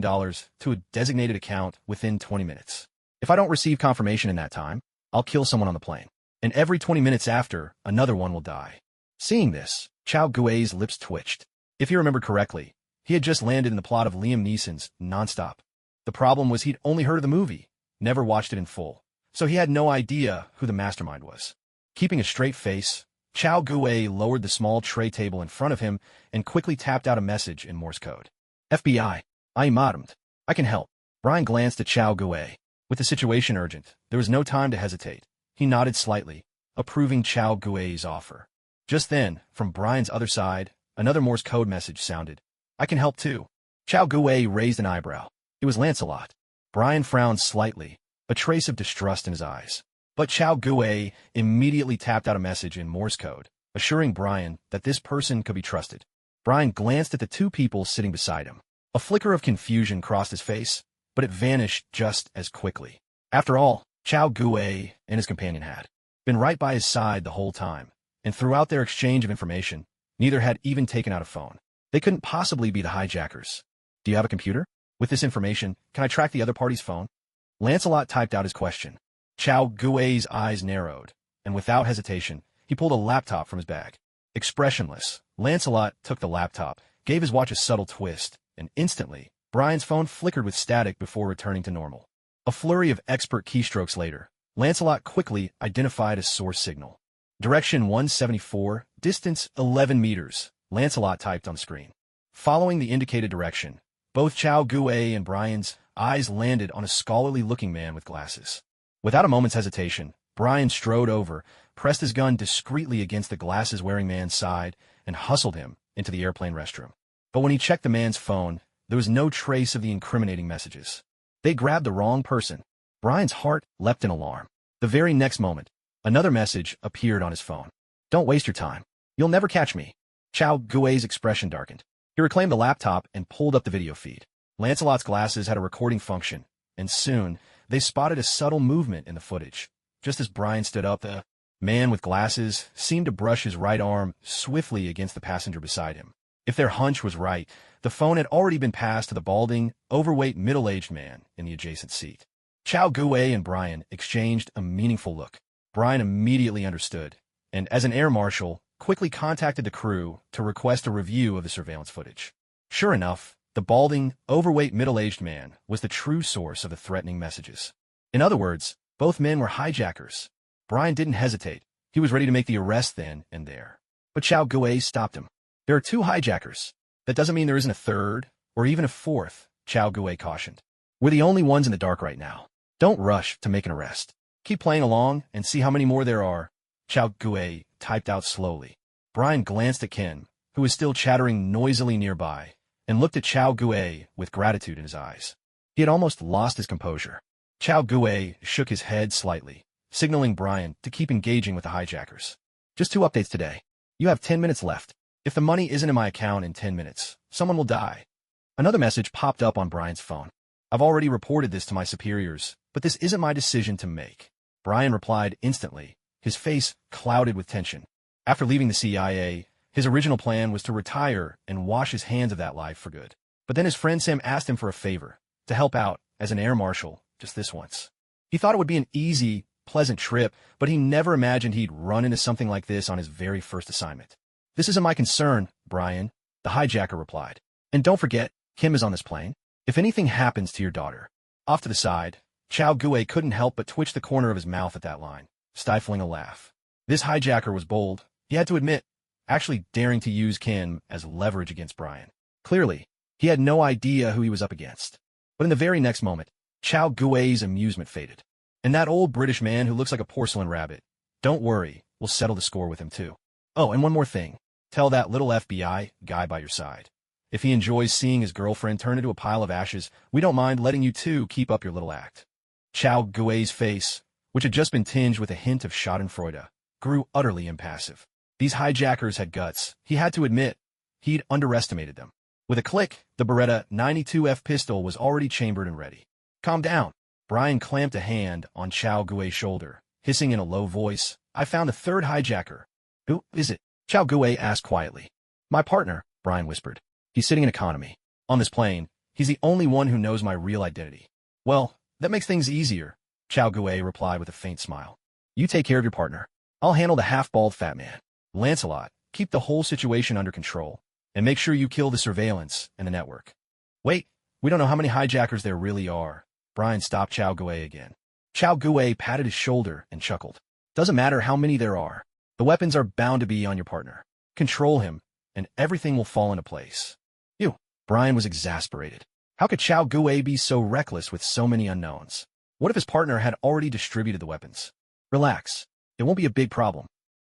S1: to a designated account within 20 minutes. If I don't receive confirmation in that time, I'll kill someone on the plane. And every 20 minutes after, another one will die." Seeing this, Chow Gui's lips twitched. If he remembered correctly, he had just landed in the plot of Liam Neeson's Nonstop. The problem was he'd only heard of the movie, never watched it in full, so he had no idea who the mastermind was. Keeping a straight face, Chow Gui lowered the small tray table in front of him and quickly tapped out a message in Morse code. "FBI, I'm armed. I can help." Brian glanced at Chow Gui. With the situation urgent, there was no time to hesitate. He nodded slightly, approving Chow Gui's offer. Just then, from Brian's other side, another Morse code message sounded. "I can help too." Chow Gui raised an eyebrow. It was Lancelot. Brian frowned slightly, a trace of distrust in his eyes. But Chow Gui immediately tapped out a message in Morse code, assuring Brian that this person could be trusted. Brian glanced at the 2 people sitting beside him. A flicker of confusion crossed his face, but it vanished just as quickly. After all, Chow Gui and his companion had been right by his side the whole time, and throughout their exchange of information, neither had even taken out a phone. They couldn't possibly be the hijackers. "Do you have a computer? With this information, can I track the other party's phone?" Lancelot typed out his question. Chow Gui's eyes narrowed, and without hesitation, he pulled a laptop from his bag. Expressionless, Lancelot took the laptop, gave his watch a subtle twist, and instantly, Brian's phone flickered with static before returning to normal. A flurry of expert keystrokes later, Lancelot quickly identified a source signal. "Direction 174, distance 11 meters, Lancelot typed on the screen. Following the indicated direction, both Chow Gui and Brian's eyes landed on a scholarly-looking man with glasses. Without a moment's hesitation, Brian strode over, pressed his gun discreetly against the glasses-wearing man's side, and hustled him into the airplane restroom. But when he checked the man's phone, there was no trace of the incriminating messages. They grabbed the wrong person. Brian's heart leapt in alarm. The very next moment, another message appeared on his phone. "Don't waste your time. You'll never catch me." Chow Gui's expression darkened. He reclaimed the laptop and pulled up the video feed. Lancelot's glasses had a recording function, and soon they spotted a subtle movement in the footage. Just as Brian stood up, the man with glasses seemed to brush his right arm swiftly against the passenger beside him. If their hunch was right, the phone had already been passed to the balding, overweight middle-aged man in the adjacent seat. Chow Gue and Brian exchanged a meaningful look. Brian immediately understood, and as an air marshal, quickly contacted the crew to request a review of the surveillance footage. Sure enough, the balding, overweight middle-aged man was the true source of the threatening messages. In other words, both men were hijackers. Brian didn't hesitate. He was ready to make the arrest then and there. But Chow Gue stopped him. There are two hijackers. That doesn't mean there isn't a third, or even a fourth, Chow Gue cautioned. We're the only ones in the dark right now. Don't rush to make an arrest. Keep playing along and see how many more there are, Chow Gue typed out slowly. Brian glanced at Ken, who was still chattering noisily nearby, and looked at Chow Gue with gratitude in his eyes. He had almost lost his composure. Chow Gue shook his head slightly, signaling Brian to keep engaging with the hijackers. Just 2 updates today. You have 10 minutes left. If the money isn't in my account in 10 minutes, someone will die. Another message popped up on Brian's phone. I've already reported this to my superiors, but this isn't my decision to make. Brian replied instantly, his face clouded with tension. After leaving the CIA, his original plan was to retire and wash his hands of that life for good. But then his friend Sam asked him for a favor, to help out as an air marshal just this once. He thought it would be an easy, pleasant trip, but he never imagined he'd run into something like this on his very first assignment. This isn't my concern, Brian, the hijacker replied. And don't forget, Kim is on this plane. If anything happens to your daughter. Off to the side, Chow Gue couldn't help but twitch the corner of his mouth at that line, stifling a laugh. This hijacker was bold, he had to admit, actually daring to use Kim as leverage against Brian. Clearly, he had no idea who he was up against. But in the very next moment, Chow Gue's amusement faded. And that old British man who looks like a porcelain rabbit. Don't worry, we'll settle the score with him too. Oh, and one more thing. Tell that little FBI guy by your side. If he enjoys seeing his girlfriend turn into a pile of ashes, we don't mind letting you two keep up your little act. Chow Gue's face, which had just been tinged with a hint of schadenfreude, grew utterly impassive. These hijackers had guts. He had to admit, he'd underestimated them. With a click, the Beretta 92F pistol was already chambered and ready. Calm down. Brian clamped a hand on Chow Gue's shoulder, hissing in a low voice, I found a third hijacker. Who is it? Chow Gue asked quietly. My partner, Brian whispered. He's sitting in economy. On this plane, he's the only one who knows my real identity. Well, that makes things easier, Chow Gue replied with a faint smile. You take care of your partner. I'll handle the half-bald fat man. Lancelot, keep the whole situation under control, and make sure you kill the surveillance and the network. Wait, we don't know how many hijackers there really are. Brian stopped Chow Gue again. Chow Gue patted his shoulder and chuckled. Doesn't matter how many there are. The weapons are bound to be on your partner. Control him, and everything will fall into place. Brian was exasperated. How could Chow Gue be so reckless with so many unknowns? What if his partner had already distributed the weapons? Relax. It won't be a big problem.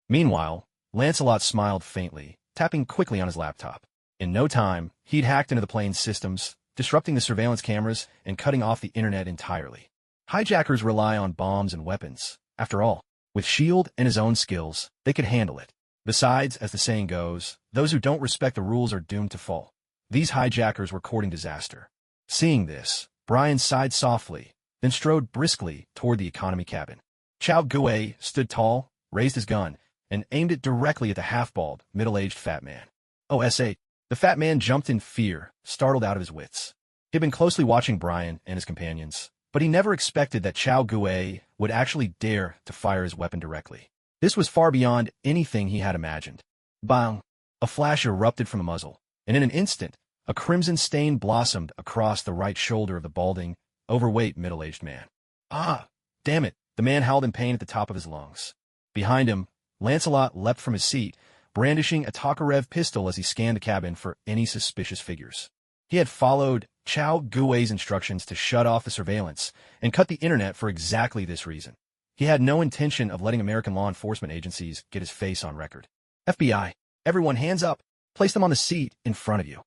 S1: Meanwhile, Lancelot smiled faintly, tapping quickly on his laptop. In no time, he'd hacked into the plane's systems, disrupting the surveillance cameras and cutting off the internet entirely. Hijackers rely on bombs and weapons. After all, with S.H.I.E.L.D. and his own skills, they could handle it. Besides, as the saying goes, those who don't respect the rules are doomed to fall. These hijackers were courting disaster. Seeing this, Brian sighed softly, then strode briskly toward the economy cabin. Chow Gue stood tall, raised his gun, and aimed it directly at the half-bald, middle-aged fat man. Oh, S.A. The fat man jumped in fear, startled out of his wits. He'd been closely watching Brian and his companions, but he never expected that Chow Gue would actually dare to fire his weapon directly. This was far beyond anything he had imagined. Bang! A flash erupted from the muzzle, and in an instant, a crimson stain blossomed across the right shoulder of the balding, overweight middle-aged man. Ah! Damn it! The man howled in pain at the top of his lungs. Behind him, Lancelot leapt from his seat, brandishing a Tokarev pistol as he scanned the cabin for any suspicious figures. He had followed Chow Gue's instructions to shut off the surveillance and cut the internet for exactly this reason. He had no intention of letting American law enforcement agencies get his face on record. FBI, everyone hands up. Place them on the seat in front of you.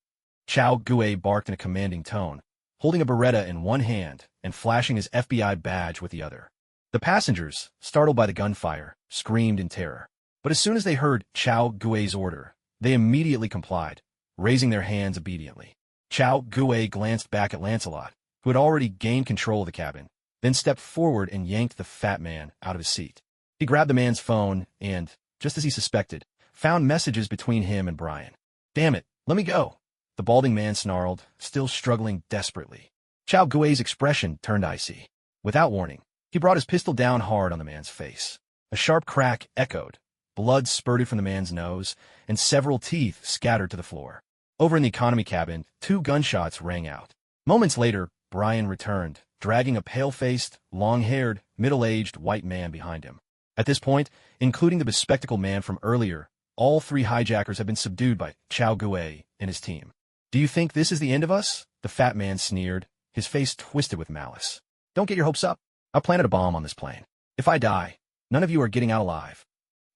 S1: Chow Gue barked in a commanding tone, holding a Beretta in one hand and flashing his FBI badge with the other. The passengers, startled by the gunfire, screamed in terror. But as soon as they heard Chow Gue's order, they immediately complied, raising their hands obediently. Chow Gue glanced back at Lancelot, who had already gained control of the cabin, then stepped forward and yanked the fat man out of his seat. He grabbed the man's phone and, just as he suspected, found messages between him and Brian. Damn it, Let me go, the balding man snarled, still struggling desperately. Chao Gui's expression turned icy. Without warning, he brought his pistol down hard on the man's face. A sharp crack echoed. Blood spurted from the man's nose, and several teeth scattered to the floor. Over in the economy cabin, 2 gunshots rang out. Moments later, Brian returned, dragging a pale-faced, long-haired, middle-aged white man behind him. At this point, including the bespectacled man from earlier, all 3 hijackers had been subdued by Chao Gui and his team. Do you think this is the end of us? The fat man sneered, his face twisted with malice. Don't get your hopes up. I planted a bomb on this plane. If I die, none of you are getting out alive.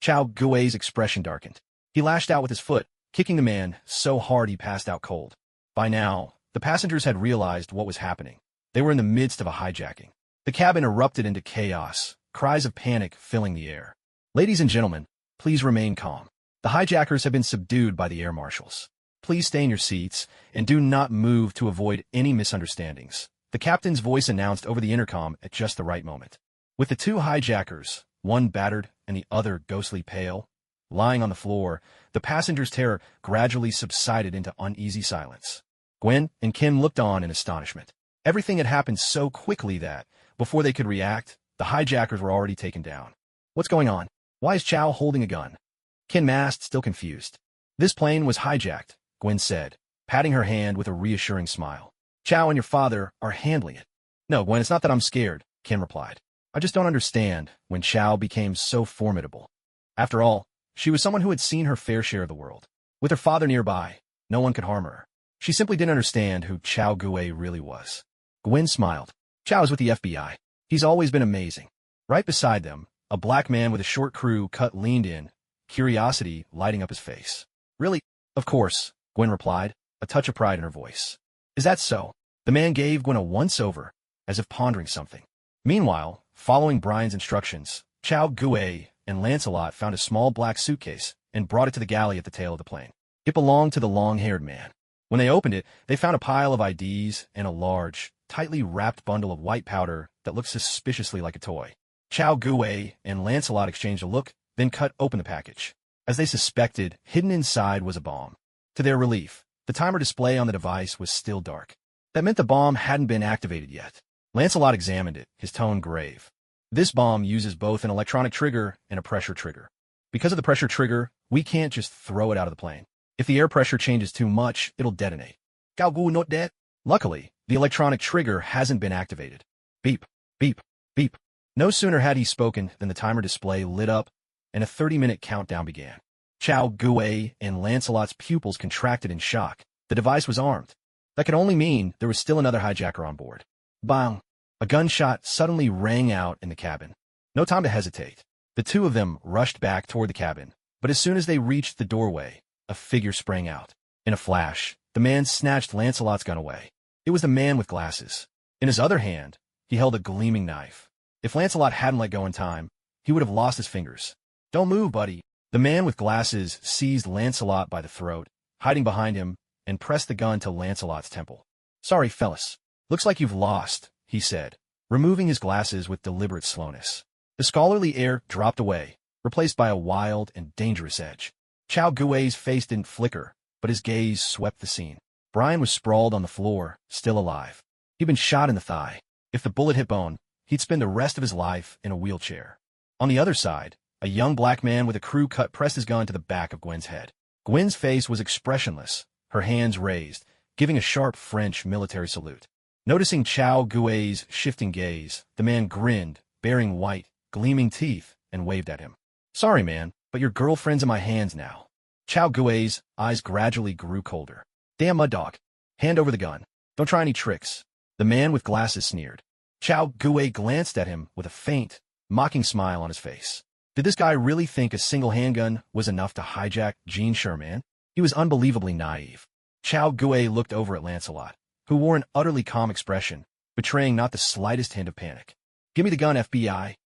S1: Chao Gui's expression darkened. He lashed out with his foot, kicking the man so hard he passed out cold. By now, the passengers had realized what was happening. They were in the midst of a hijacking. The cabin erupted into chaos, cries of panic filling the air. Ladies and gentlemen, please remain calm. The hijackers have been subdued by the air marshals. Please stay in your seats and do not move to avoid any misunderstandings, the captain's voice announced over the intercom at just the right moment. With the 2 hijackers, one battered and the other ghostly pale, lying on the floor, the passengers' terror gradually subsided into uneasy silence. Gwen and Kim looked on in astonishment. Everything had happened so quickly that, before they could react, the hijackers were already taken down. What's going on? Why is Chao holding a gun? Kim asked, still confused. This plane was hijacked, Gwen said, patting her hand with a reassuring smile. Chao and your father are handling it. No, Gwen, it's not that I'm scared, Kim replied. I just don't understand when Chao became so formidable. After all, she was someone who had seen her fair share of the world. With her father nearby, no one could harm her. She simply didn't understand who Chao Gui really was. Gwen smiled. Chao's with the FBI. He's always been amazing. Right beside them, a black man with a short crew cut leaned in, curiosity lighting up his face. Really? Of course, Gwen replied, a touch of pride in her voice. Is that so? The man gave Gwen a once-over, as if pondering something. Meanwhile, following Brian's instructions, Chao Gui and Lancelot found a small black suitcase and brought it to the galley at the tail of the plane. It belonged to the long-haired man. When they opened it, they found a pile of IDs and a large, tightly wrapped bundle of white powder that looked suspiciously like a toy. Chao Gui and Lancelot exchanged a look, then cut open the package. As they suspected, hidden inside was a bomb. To their relief, the timer display on the device was still dark. That meant the bomb hadn't been activated yet. Lancelot examined it, his tone grave. This bomb uses both an electronic trigger and a pressure trigger. Because of the pressure trigger, we can't just throw it out of the plane. If the air pressure changes too much, it'll detonate. Chao Gui not dead. Luckily, the electronic trigger hasn't been activated. Beep, beep, beep. No sooner had he spoken than the timer display lit up, and a 30-minute countdown began. Chao Gui and Lancelot's pupils contracted in shock. The device was armed. That could only mean there was still another hijacker on board. Bang! A gunshot suddenly rang out in the cabin. No time to hesitate. The 2 of them rushed back toward the cabin, but as soon as they reached the doorway, a figure sprang out. In a flash, the man snatched Lancelot's gun away. It was the man with glasses. In his other hand, he held a gleaming knife. If Lancelot hadn't let go in time, he would have lost his fingers. Don't move, buddy. The man with glasses seized Lancelot by the throat, hiding behind him, and pressed the gun to Lancelot's temple. Sorry, fellas. Looks like you've lost, he said, removing his glasses with deliberate slowness. The scholarly air dropped away, replaced by a wild and dangerous edge. Chao Gui's face didn't flicker, but his gaze swept the scene. Brian was sprawled on the floor, still alive. He'd been shot in the thigh. If the bullet hit bone, he'd spend the rest of his life in a wheelchair. On the other side, a young black man with a crew cut pressed his gun to the back of Gwen's head. Gwen's face was expressionless, her hands raised, giving a sharp French military salute. Noticing Chao Gui's shifting gaze, the man grinned, baring white, gleaming teeth, and waved at him. Sorry, man, but your girlfriend's in my hands now. Chao Gui's eyes gradually grew colder. Damn mud dog. Hand over the gun. Don't try any tricks. The man with glasses sneered. Chao Gui glanced at him with a faint, mocking smile on his face. Did this guy really think a single handgun was enough to hijack Jean Sherman? He was unbelievably naive. Chao Gui looked over at Lancelot, who wore an utterly calm expression, betraying not the slightest hint of panic. Give me the gun, FBI.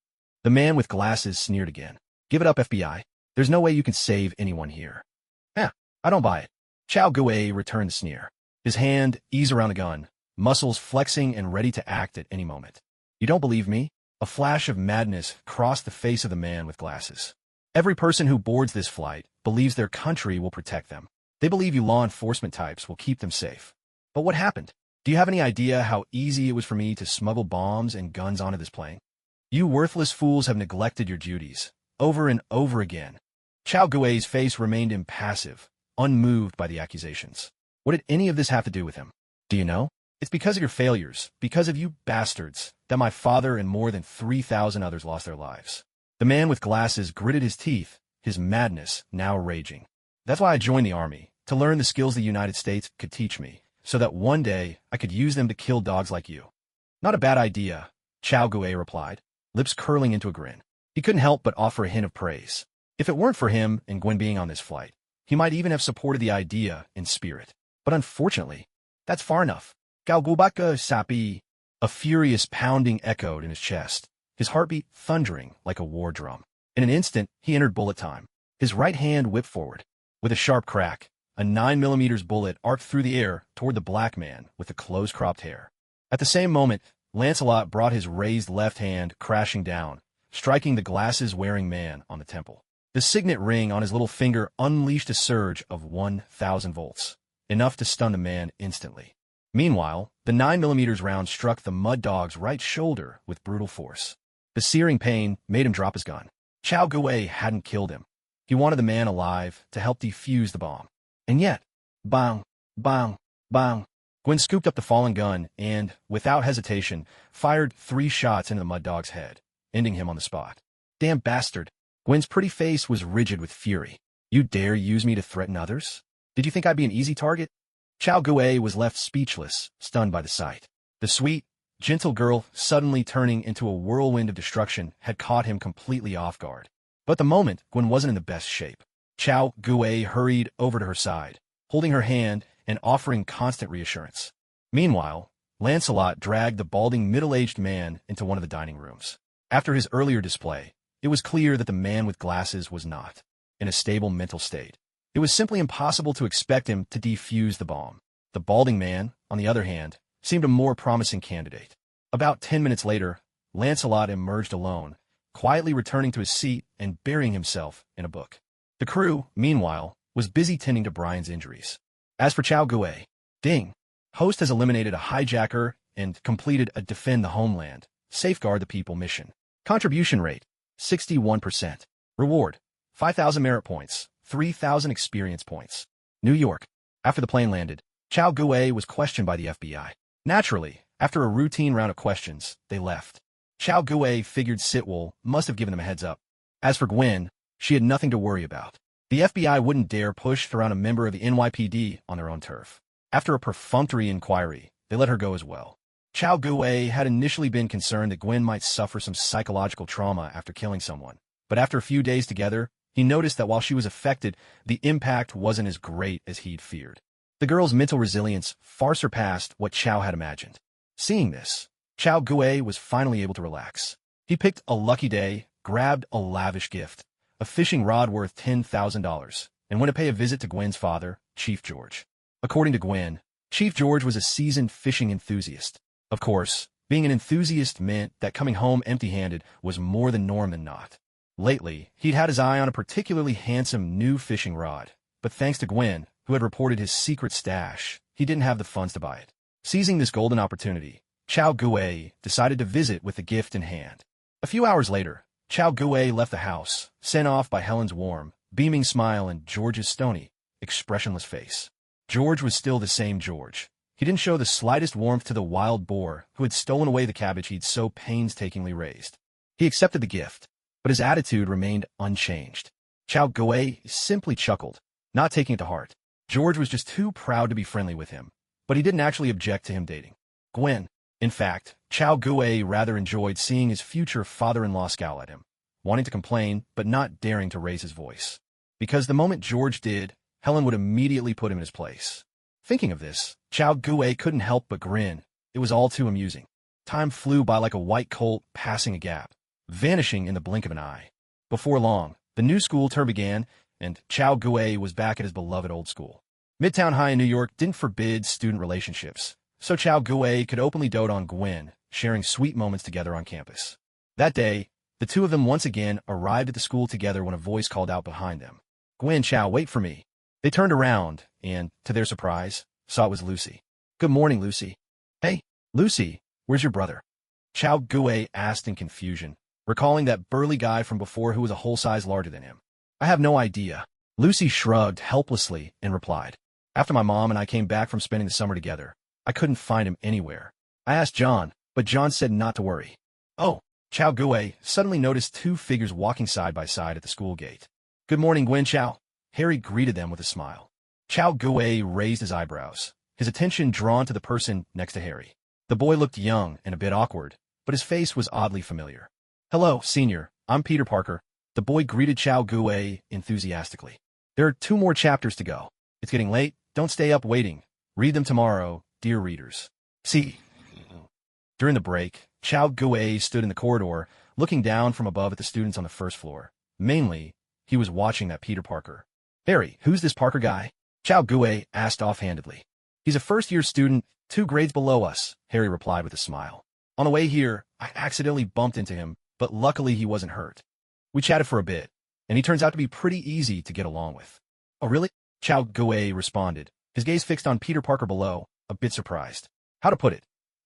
S1: The man with glasses sneered again. Give it up, FBI. There's no way you can save anyone here. I don't buy it. Chao Gui returned the sneer. His hand eased around the gun, muscles flexing and ready to act at any moment. You don't believe me? A flash of madness crossed the face of the man with glasses. Every person who boards this flight believes their country will protect them. They believe you law enforcement types will keep them safe. But what happened? Do you have any idea how easy it was for me to smuggle bombs and guns onto this plane? You worthless fools have neglected your duties, over and over again. Chao Gui's face remained impassive, unmoved by the accusations. What did any of this have to do with him? Do you know? It's because of your failures, because of you bastards, that my father and more than 3,000 others lost their lives. The man with glasses gritted his teeth, his madness now raging. That's why I joined the army, to learn the skills the United States could teach me, so that one day I could use them to kill dogs like you. Not a bad idea, Chao Gui replied, lips curling into a grin. He couldn't help but offer a hint of praise. If it weren't for him and Gwen being on this flight, he might even have supported the idea in spirit. But unfortunately, that's far enough. Galgubaka sapi. A furious pounding echoed in his chest, his heartbeat thundering like a war drum. In an instant, he entered bullet time. His right hand whipped forward. With a sharp crack, a 9mm bullet arced through the air toward the black man with the close-cropped hair. At the same moment, Lancelot brought his raised left hand crashing down, striking the glasses-wearing man on the temple. The signet ring on his little finger unleashed a surge of 1,000 volts, enough to stun the man instantly. Meanwhile, the 9mm round struck the mud dog's right shoulder with brutal force. The searing pain made him drop his gun. Chao Gui hadn't killed him. He wanted the man alive to help defuse the bomb. And yet, bang, bang, bang. Gwen scooped up the fallen gun and, without hesitation, fired 3 shots into the mud dog's head, ending him on the spot. Damn bastard. Gwen's pretty face was rigid with fury. You dare use me to threaten others? Did you think I'd be an easy target? Chao Gui was left speechless, stunned by the sight. The sweet, gentle girl suddenly turning into a whirlwind of destruction had caught him completely off guard. But at the moment, Gwen wasn't in the best shape. Chao Gui hurried over to her side, holding her hand and offering constant reassurance. Meanwhile, Lancelot dragged the balding middle-aged man into one of the dining rooms. After his earlier display, it was clear that the man with glasses was not in a stable mental state. It was simply impossible to expect him to defuse the bomb. The balding man, on the other hand, seemed a more promising candidate. About 10 minutes later, Lancelot emerged alone, quietly returning to his seat and burying himself in a book. The crew, meanwhile, was busy tending to Brian's injuries. As for Chao Gui, ding! Host has eliminated a hijacker and completed a Defend the Homeland, Safeguard the People mission. Contribution rate, 61%. Reward, 5,000 merit points, 3,000 experience points. New York. After the plane landed, Chao Gui was questioned by the FBI. Naturally, after a routine round of questions, they left. Chao Gui figured Sitwell must have given them a heads up. As for Gwen, she had nothing to worry about. The FBI wouldn't dare push around a member of the NYPD on their own turf. After a perfunctory inquiry, they let her go as well. Chao Gui had initially been concerned that Gwen might suffer some psychological trauma after killing someone, but after a few days together, he noticed that while she was affected, the impact wasn't as great as he'd feared. The girl's mental resilience far surpassed what Chao had imagined. Seeing this, Chao Gui was finally able to relax. He picked a lucky day, grabbed a lavish gift, a fishing rod worth $10,000, and went to pay a visit to Gwen's father, Chief George. According to Gwen, Chief George was a seasoned fishing enthusiast. Of course, being an enthusiast meant that coming home empty-handed was more the norm than not. Lately, he'd had his eye on a particularly handsome new fishing rod, but thanks to Gwen, who had reported his secret stash, he didn't have the funds to buy it. Seizing this golden opportunity, Chao Gui decided to visit with the gift in hand. A few hours later, Chao Gui left the house, sent off by Helen's warm, beaming smile and George's stony, expressionless face. George was still the same George. He didn't show the slightest warmth to the wild boar who had stolen away the cabbage he'd so painstakingly raised. He accepted the gift, but his attitude remained unchanged. Chao Gui simply chuckled, not taking it to heart. George was just too proud to be friendly with him, but he didn't actually object to him dating Gwen. In fact, Chao Gui rather enjoyed seeing his future father-in-law scowl at him, wanting to complain but not daring to raise his voice. Because the moment George did, Helen would immediately put him in his place. Thinking of this, Chao Gui couldn't help but grin. It was all too amusing. Time flew by like a white colt passing a gap, vanishing in the blink of an eye. Before long, the new school term began, and Chao Gui was back at his beloved old school. Midtown High in New York didn't forbid student relationships, so Chao Gui could openly dote on Gwen, sharing sweet moments together on campus. That day, the two of them once again arrived at the school together when a voice called out behind them. "Gwen, Chao, wait for me." They turned around and, to their surprise, saw it was Lucy. Good morning, Lucy. Hey, Lucy, where's your brother? Chow Gui asked in confusion, recalling that burly guy from before who was a whole size larger than him. I have no idea. Lucy shrugged helplessly and replied. After my mom and I came back from spending the summer together, I couldn't find him anywhere. I asked John, but John said not to worry. Oh, Chow Gui suddenly noticed two figures walking side by side at the school gate. Good morning, Gwen Chow. Harry greeted them with a smile. Chow Gui raised his eyebrows, his attention drawn to the person next to Harry. The boy looked young and a bit awkward, but his face was oddly familiar. Hello, Senior. I'm Peter Parker. The boy greeted Chow Gui enthusiastically. There are 2 more chapters to go. It's getting late. Don't stay up waiting. Read them tomorrow, dear readers. See. During the break, Chow Gui stood in the corridor, looking down from above at the students on the first floor. Mainly, he was watching that Peter Parker. Harry, who's this Parker guy? Chow Gui asked offhandedly. He's a first-year student, 2 grades below us, Harry replied with a smile. On the way here, I accidentally bumped into him, but luckily he wasn't hurt. We chatted for a bit, and he turns out to be pretty easy to get along with. Oh, really? Chow Gui responded, his gaze fixed on Peter Parker below, a bit surprised. How to put it?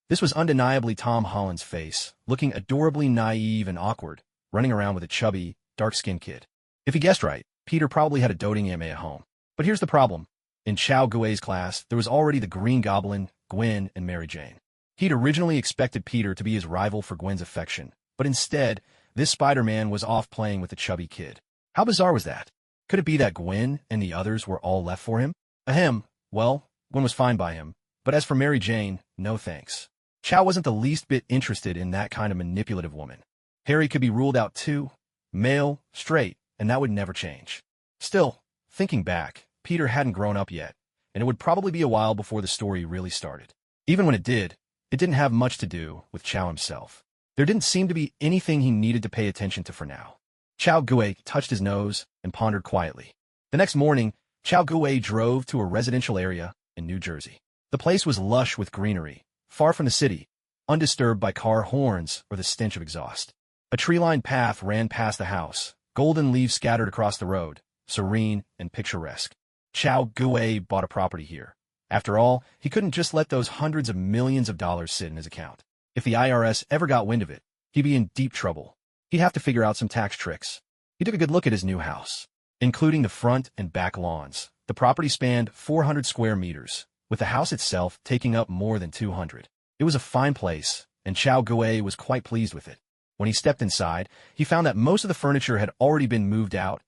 S1: This was undeniably Tom Holland's face, looking adorably naive and awkward, running around with a chubby, dark-skinned kid. If he guessed right, Peter probably had a doting anime at home. But here's the problem. In Chow Gui's class, there was already the Green Goblin, Gwen, and Mary Jane. He'd originally expected Peter to be his rival for Gwen's affection, but instead, this Spider-Man was off playing with the chubby kid. How bizarre was that? Could it be that Gwen and the others were all left for him? Ahem, well, Gwen was fine by him, but as for Mary Jane, no thanks. Chow wasn't the least bit interested in that kind of manipulative woman. Harry could be ruled out too, male, straight, and that would never change. Still, thinking back, Peter hadn't grown up yet, and it would probably be a while before the story really started. Even when it didn't have much to do with Chow himself. There didn't seem to be anything he needed to pay attention to for now. Chow Gui touched his nose and pondered quietly. The next morning, Chow Gui drove to a residential area in New Jersey. The place was lush with greenery, far from the city, undisturbed by car horns or the stench of exhaust. A tree-lined path ran past the house, golden leaves scattered across the road, serene and picturesque. Chow Gui bought a property here. After all, he couldn't just let those hundreds of millions of dollars sit in his account. If the IRS ever got wind of it, he'd be in deep trouble. He'd have to figure out some tax tricks. He took a good look at his new house, including the front and back lawns. The property spanned 400 square meters, with the house itself taking up more than 200. It was a fine place, and Chow Gui was quite pleased with it. When he stepped inside, he found that most of the furniture had already been moved out.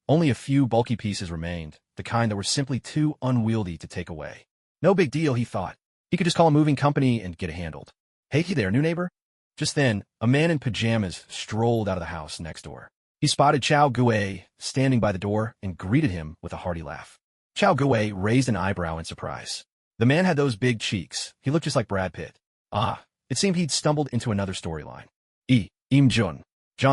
S1: Only a few bulky pieces remained, the kind that were simply too unwieldy to take away. No big deal, he thought. He could just call a moving company and get it handled. Hey there, new neighbor? Just then, a man in pajamas strolled out of the house next door. He spotted Chow Gui standing by the door and greeted him with a hearty laugh. Chow Gui raised an eyebrow in surprise. The man had those big cheeks. He looked just like Brad Pitt. Ah, it seemed he'd stumbled into another storyline. Im John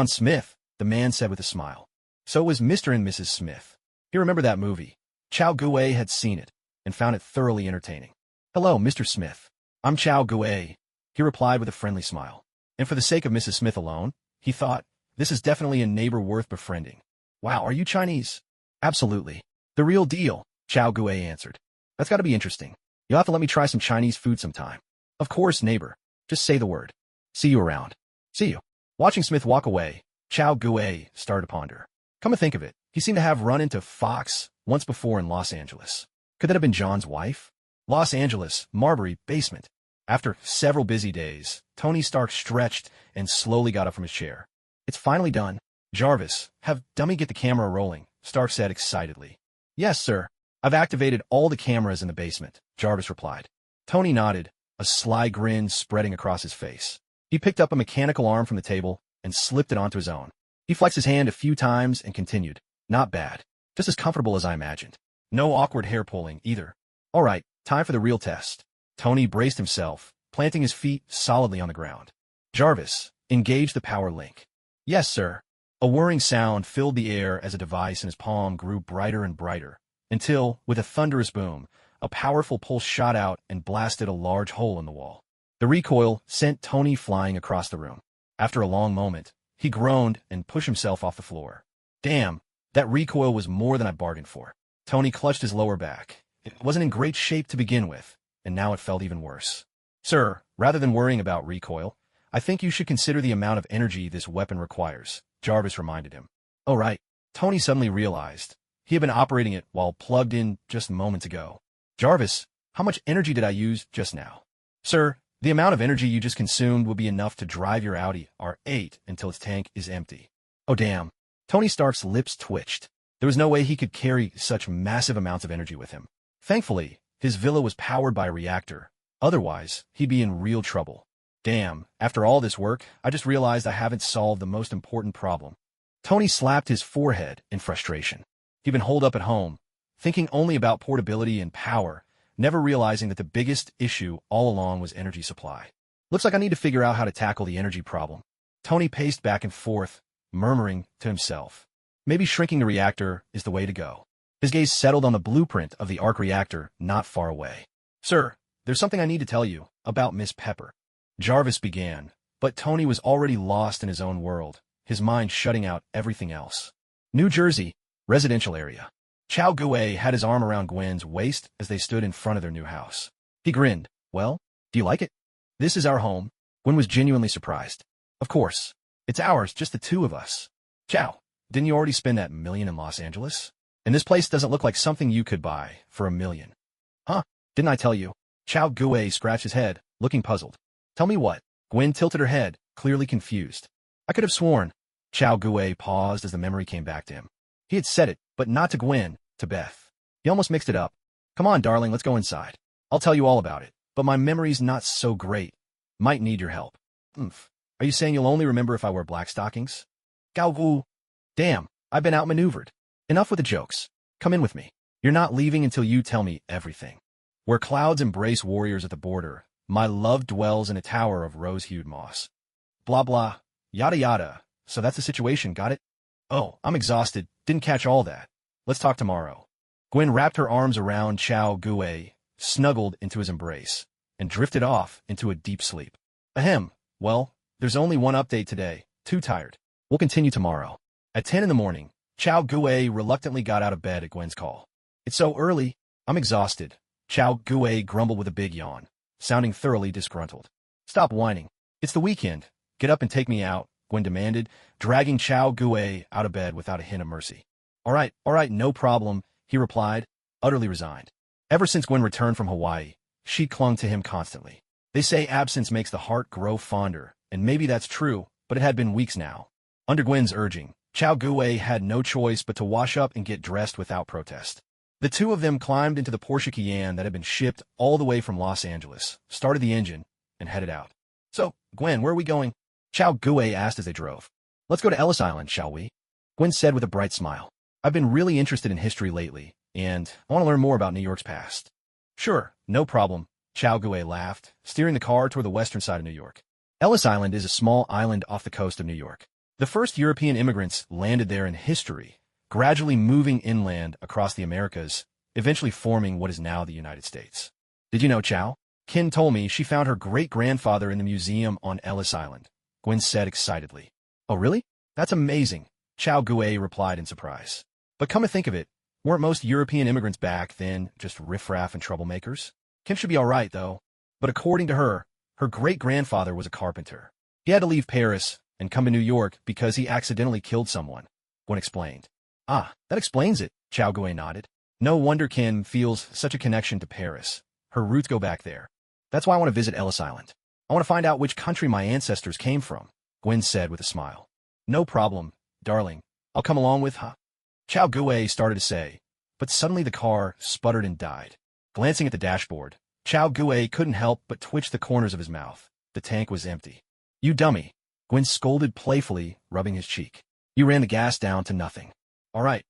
S1: Smith, the man said with a smile. So was Mr. and Mrs. Smith. He remembered that movie. Chow Gui had seen it and found it thoroughly entertaining. Hello, Mr. Smith. I'm Chow Gui, he replied with a friendly smile. And for the sake of Mrs. Smith alone, he thought, this is definitely a neighbor worth befriending. Wow, are you Chinese? Absolutely. The real deal, Chow Gui answered. That's got to be interesting. You'll have to let me try some Chinese food sometime. Of course, neighbor. Just say the word. See you around. See you. Watching Smith walk away, Chow Gui started to ponder. Come to think of it, he seemed to have run into Fox once before in Los Angeles. Could that have been John's wife? Los Angeles, Marbury, basement. After several busy days, Tony Stark stretched and slowly got up from his chair. It's finally done. Jarvis, have Dummy get the camera rolling, Stark said excitedly. Yes, sir. I've activated all the cameras in the basement, Jarvis replied. Tony nodded, a sly grin spreading across his face. He picked up a mechanical arm from the table and slipped it onto his own. He flexed his hand a few times and continued. Not bad. Just as comfortable as I imagined. No awkward hair pulling, either. All right, time for the real test. Tony braced himself, planting his feet solidly on the ground. Jarvis, engage the power link. Yes, sir. A whirring sound filled the air as a device in his palm grew brighter and brighter, until, with a thunderous boom, a powerful pulse shot out and blasted a large hole in the wall. The recoil sent Tony flying across the room. After a long moment, he groaned and pushed himself off the floor. Damn, that recoil was more than I bargained for. Tony clutched his lower back. It wasn't in great shape to begin with, and now it felt even worse. Sir, rather than worrying about recoil, I think you should consider the amount of energy this weapon requires, Jarvis reminded him. Oh right. Tony suddenly realized. He had been operating it while plugged in just moments ago. Jarvis, how much energy did I use just now? Sir, the amount of energy you just consumed will be enough to drive your Audi R8 until its tank is empty. Oh damn. Tony Stark's lips twitched. There was no way he could carry such massive amounts of energy with him. Thankfully, his villa was powered by a reactor. Otherwise, he'd be in real trouble. Damn, after all this work, I just realized I haven't solved the most important problem. Tony slapped his forehead in frustration. He'd been holed up at home, thinking only about portability and power, never realizing that the biggest issue all along was energy supply. Looks like I need to figure out how to tackle the energy problem. Tony paced back and forth, murmuring to himself. Maybe shrinking the reactor is the way to go. His gaze settled on the blueprint of the arc reactor not far away. Sir, there's something I need to tell you about Miss Pepper. Jarvis began, but Tony was already lost in his own world, his mind shutting out everything else. New Jersey, residential area. Chow Gue had his arm around Gwen's waist as they stood in front of their new house. He grinned. Well, do you like it? This is our home. Gwen was genuinely surprised. Of course. It's ours, just the two of us. Chow, didn't you already spend that $1 million in Los Angeles? And this place doesn't look like something you could buy for $1 million. Huh? Didn't I tell you? Chow Gue scratched his head, looking puzzled. Tell me what? Gwen tilted her head, clearly confused. I could have sworn. Chow Gue paused as the memory came back to him. He had said it, but not to Gwen, to Beth. He almost mixed it up. Come on, darling, let's go inside. I'll tell you all about it, but my memory's not so great. Might need your help. Oomph. Are you saying you'll only remember if I wear black stockings? Gao Gu. Damn, I've been outmaneuvered. Enough with the jokes. Come in with me. You're not leaving until you tell me everything. Where clouds embrace warriors at the border, my love dwells in a tower of rose-hued moss. Blah blah, yada yada. So that's the situation, got it? Oh, I'm exhausted, didn't catch all that. Let's talk tomorrow. Gwen wrapped her arms around Chow Gue, snuggled into his embrace, and drifted off into a deep sleep. Ahem, well, there's only one update today. Too tired. We'll continue tomorrow. At 10 in the morning, Chow Gue reluctantly got out of bed at Gwen's call. It's so early. I'm exhausted. Chow Gue grumbled with a big yawn, sounding thoroughly disgruntled. Stop whining. It's the weekend. Get up and take me out, Gwen demanded, dragging Chow Gue out of bed without a hint of mercy. All right, no problem, he replied, utterly resigned. Ever since Gwen returned from Hawaii, she clung to him constantly. They say absence makes the heart grow fonder, and maybe that's true, but it had been weeks now. Under Gwen's urging, Chow Gue had no choice but to wash up and get dressed without protest. The two of them climbed into the Porsche Cayenne that had been shipped all the way from Los Angeles, started the engine, and headed out. So, Gwen, where are we going? Chow Gue asked as they drove. Let's go to Ellis Island, shall we? Gwen said with a bright smile. I've been really interested in history lately, and I want to learn more about New York's past. Sure, no problem, Chow Gue laughed, steering the car toward the western side of New York. Ellis Island is a small island off the coast of New York. The first European immigrants landed there in history, gradually moving inland across the Americas, eventually forming what is now the United States. Did you know, Chow? Kin told me she found her great-grandfather in the museum on Ellis Island, Gwen said excitedly. Oh, really? That's amazing, Chow Gue replied in surprise. But come to think of it, weren't most European immigrants back then just riffraff and troublemakers? Kim should be all right, though. But according to her, her great-grandfather was a carpenter. He had to leave Paris and come to New York because he accidentally killed someone, Gwen explained. Ah, that explains it, Chow Gue nodded. No wonder Kim feels such a connection to Paris. Her roots go back there. That's why I want to visit Ellis Island. I want to find out which country my ancestors came from, Gwen said with a smile. No problem, darling. I'll come along with, huh? Chow Gue started to say, but suddenly the car sputtered and died. Glancing at the dashboard, Chow Gue couldn't help but twitch the corners of his mouth. The tank was empty. You dummy, Gwen scolded playfully, rubbing his cheek. You ran the gas down to nothing. All right,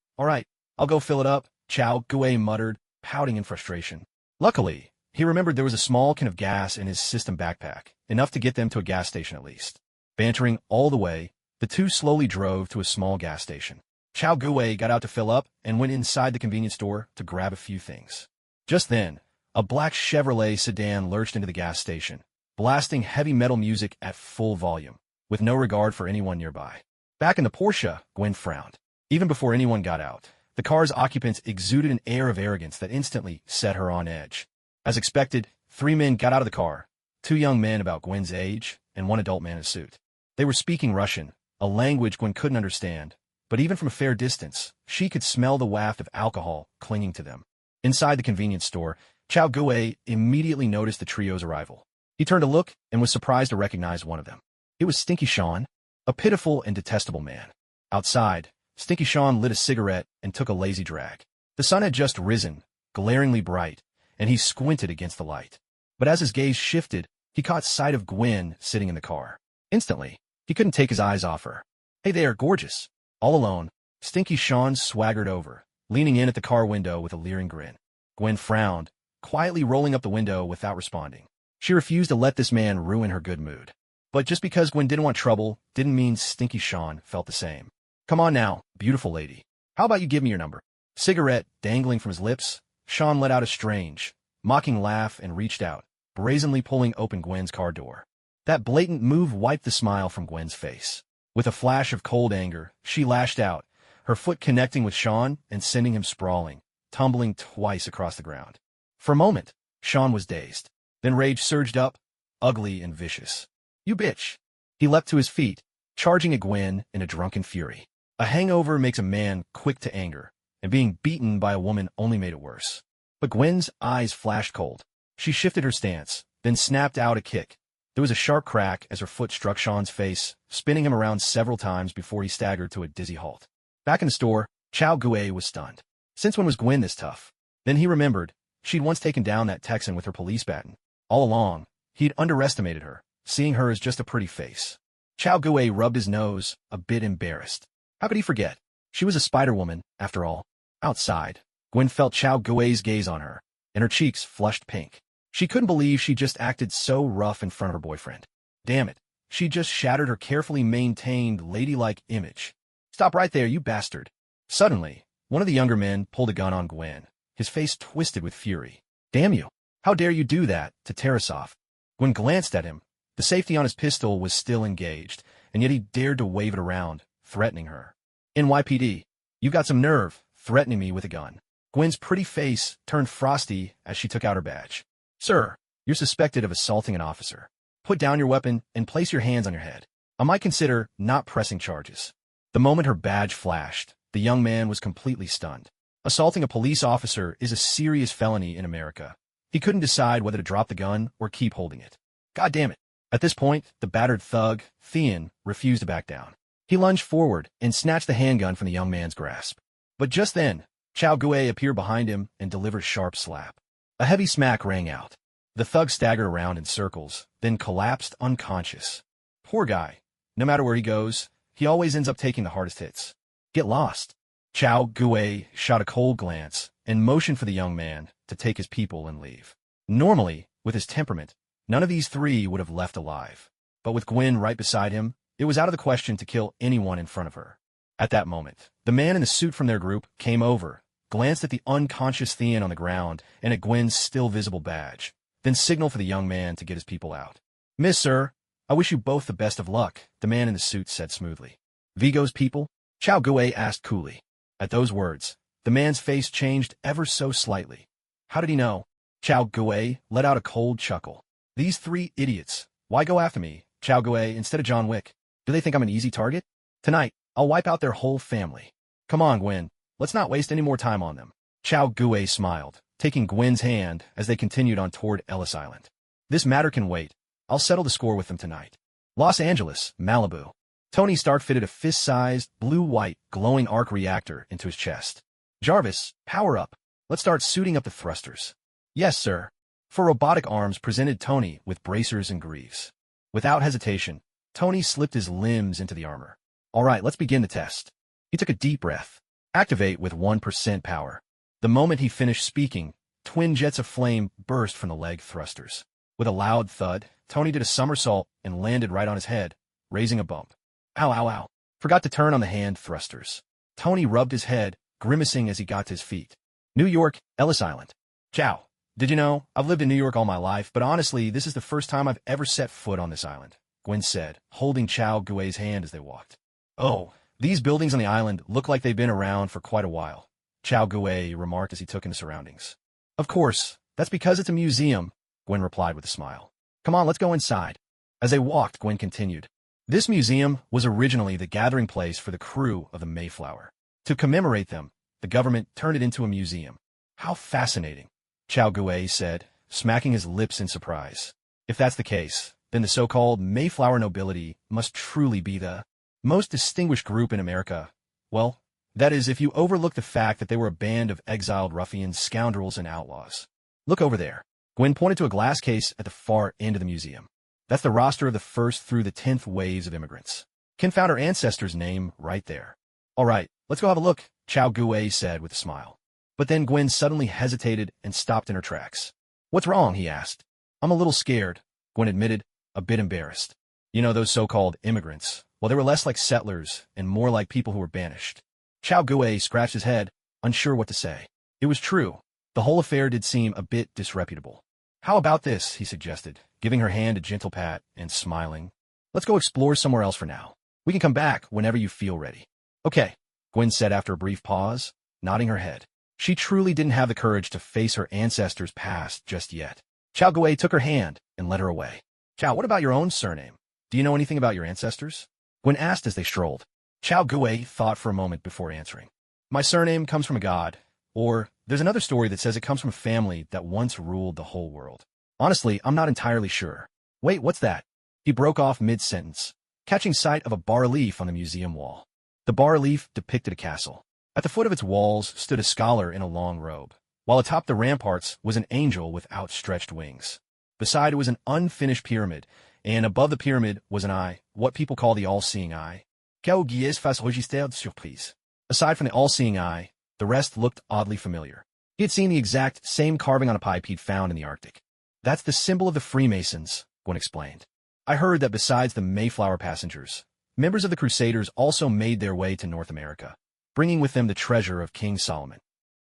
S1: I'll go fill it up, Chow Gue muttered, pouting in frustration. Luckily, he remembered there was a small can of gas in his system backpack, enough to get them to a gas station at least. Bantering all the way, the two slowly drove to a small gas station. Chow Gue got out to fill up and went inside the convenience store to grab a few things. Just then, a black Chevrolet sedan lurched into the gas station, blasting heavy metal music at full volume, with no regard for anyone nearby. Back in the Porsche, Gwen frowned. Even before anyone got out, The car's occupants exuded an air of arrogance that instantly set her on edge. As expected, 3 men got out of the car, 2 young men about Gwen's age, and 1 adult man in a suit. They were speaking Russian, a language Gwen couldn't understand, but even from a fair distance, she could smell the waft of alcohol clinging to them. Inside the convenience store, Chao Gue immediately noticed the trio's arrival. He turned to look and was surprised to recognize one of them. It was Stinky Sean, a pitiful and detestable man. Outside, Stinky Sean lit a cigarette and took a lazy drag. The sun had just risen, glaringly bright, and he squinted against the light. But as his gaze shifted, he caught sight of Gwen sitting in the car. Instantly, he couldn't take his eyes off her. "Hey there, gorgeous." All alone, Stinky Sean swaggered over, leaning in at the car window with a leering grin. Gwen frowned, quietly rolling up the window without responding. She refused to let this man ruin her good mood. But just because Gwen didn't want trouble didn't mean Stinky Sean felt the same. "Come on now, beautiful lady. How about you give me your number?" Cigarette dangling from his lips, Sean let out a strange, mocking laugh and reached out, brazenly pulling open Gwen's car door. That blatant move wiped the smile from Gwen's face. With a flash of cold anger, she lashed out, her foot connecting with Sean and sending him sprawling, tumbling twice across the ground. For a moment, Sean was dazed. Then rage surged up, ugly and vicious. "You bitch!" He leapt to his feet, charging at Gwen in a drunken fury. A hangover makes a man quick to anger, and being beaten by a woman only made it worse. But Gwen's eyes flashed cold. She shifted her stance, then snapped out a kick. There was a sharp crack as her foot struck Sean's face, spinning him around several times before he staggered to a dizzy halt. Back in the store, Chao Gue was stunned. Since when was Gwen this tough? Then he remembered, she'd once taken down that Texan with her police baton. All along, he'd underestimated her, seeing her as just a pretty face. Chao Gue rubbed his nose, a bit embarrassed. How could he forget? She was a Spider-Woman, after all. Outside, Gwen felt Chao Gue's gaze on her, and her cheeks flushed pink. She couldn't believe she just acted so rough in front of her boyfriend. Damn it, she just shattered her carefully maintained ladylike image. "Stop right there, you bastard." Suddenly, one of the younger men pulled a gun on Gwen, his face twisted with fury. "Damn you. How dare you do that to Tarasov?" Gwen glanced at him. The safety on his pistol was still engaged, and yet he dared to wave it around, threatening her. "NYPD, you've got some nerve, threatening me with a gun." Gwen's pretty face turned frosty as she took out her badge. "Sir, you're suspected of assaulting an officer. Put down your weapon and place your hands on your head. I might consider not pressing charges." The moment her badge flashed, the young man was completely stunned. Assaulting a police officer is a serious felony in America. He couldn't decide whether to drop the gun or keep holding it. God damn it. At this point, the battered thug, Thean, refused to back down. He lunged forward and snatched the handgun from the young man's grasp. But just then, Chao Gue appeared behind him and delivered a sharp slap. A heavy smack rang out. The thug staggered around in circles, then collapsed unconscious. Poor guy. No matter where he goes, he always ends up taking the hardest hits. Get lost. Chao Gue shot a cold glance and motioned for the young man to take his people and leave. Normally, with his temperament, none of these 3 would have left alive. But with Gwen right beside him, it was out of the question to kill anyone in front of her. At that moment, the man in the suit from their group came over, glanced at the unconscious Thean on the ground and at Gwen's still visible badge, then signaled for the young man to get his people out. "Miss, sir, I wish you both the best of luck," the man in the suit said smoothly. "Vigo's people?" Chao Gue asked coolly. At those words, the man's face changed ever so slightly. How did he know? Chao Gue let out a cold chuckle. "These 3 idiots. Why go after me, Chao Gue, instead of John Wick? Do they think I'm an easy target? Tonight, I'll wipe out their whole family. Come on, Gwen. Let's not waste any more time on them." Chao Gue smiled, taking Gwen's hand as they continued on toward Ellis Island. "This matter can wait. I'll settle the score with them tonight." Los Angeles, Malibu. Tony Stark fitted a fist-sized, blue-white, glowing arc reactor into his chest. "Jarvis, power up. Let's start suiting up the thrusters." "Yes, sir." For robotic arms presented Tony with bracers and greaves. Without hesitation, Tony slipped his limbs into the armor. "All right, let's begin the test." He took a deep breath. "Activate with 1% power." The moment he finished speaking, twin jets of flame burst from the leg thrusters. With a loud thud, Tony did a somersault and landed right on his head, raising a bump. "Ow, ow, ow." Forgot to turn on the hand thrusters. Tony rubbed his head, grimacing as he got to his feet. New York, Ellis Island. "Chow, did you know, I've lived in New York all my life, but honestly, this is the first time I've ever set foot on this island," Gwen said, holding Chao Gue's hand as they walked. "Oh, these buildings on the island look like they've been around for quite a while. Chao Gui remarked as he took in the surroundings. Of course, that's because it's a museum, Gwen replied with a smile. Come on, let's go inside. As they walked, Gwen continued. This museum was originally the gathering place for the crew of the Mayflower. To commemorate them, the government turned it into a museum. How fascinating, Chao Gui said, smacking his lips in surprise. If that's the case, then the so-called Mayflower nobility must truly be the most distinguished group in America. Well, that is, if you overlook the fact that they were a band of exiled ruffians, scoundrels, and outlaws. Look over there. Gwen pointed to a glass case at the far end of the museum. That's the roster of the 1st through the 10th waves of immigrants. Ken found her ancestors' name right there. All right, let's go have a look, Chao Gui said with a smile. But then Gwen suddenly hesitated and stopped in her tracks. What's wrong, he asked. I'm a little scared, Gwen admitted, a bit embarrassed. You know, those so-called immigrants. Well, they were less like settlers and more like people who were banished. Chao Gui scratched his head, unsure what to say. It was true. The whole affair did seem a bit disreputable. How about this, he suggested, giving her hand a gentle pat and smiling. Let's go explore somewhere else for now. We can come back whenever you feel ready. Okay, Gwen said after a brief pause, nodding her head. She truly didn't have the courage to face her ancestors' past just yet. Chao Gui took her hand and led her away. Chao, what about your own surname? Do you know anything about your ancestors? Gwen asked as they strolled. Chao Gui thought for a moment before answering. My surname comes from a god, or there's another story that says it comes from a family that once ruled the whole world. Honestly, I'm not entirely sure. Wait, what's that? He broke off mid-sentence, catching sight of a bas-relief on the museum wall. The bas-relief depicted a castle. At the foot of its walls stood a scholar in a long robe, while atop the ramparts was an angel with outstretched wings. Beside it was an unfinished pyramid, and above the pyramid was an eye, what people call the all-seeing eye. Quel guise face register de surprise. Aside from the all-seeing eye, the rest looked oddly familiar. He had seen the exact same carving on a pipe he'd found in the Arctic. That's the symbol of the Freemasons, Gwen explained. I heard that besides the Mayflower passengers, members of the Crusaders also made their way to North America, bringing with them the treasure of King Solomon.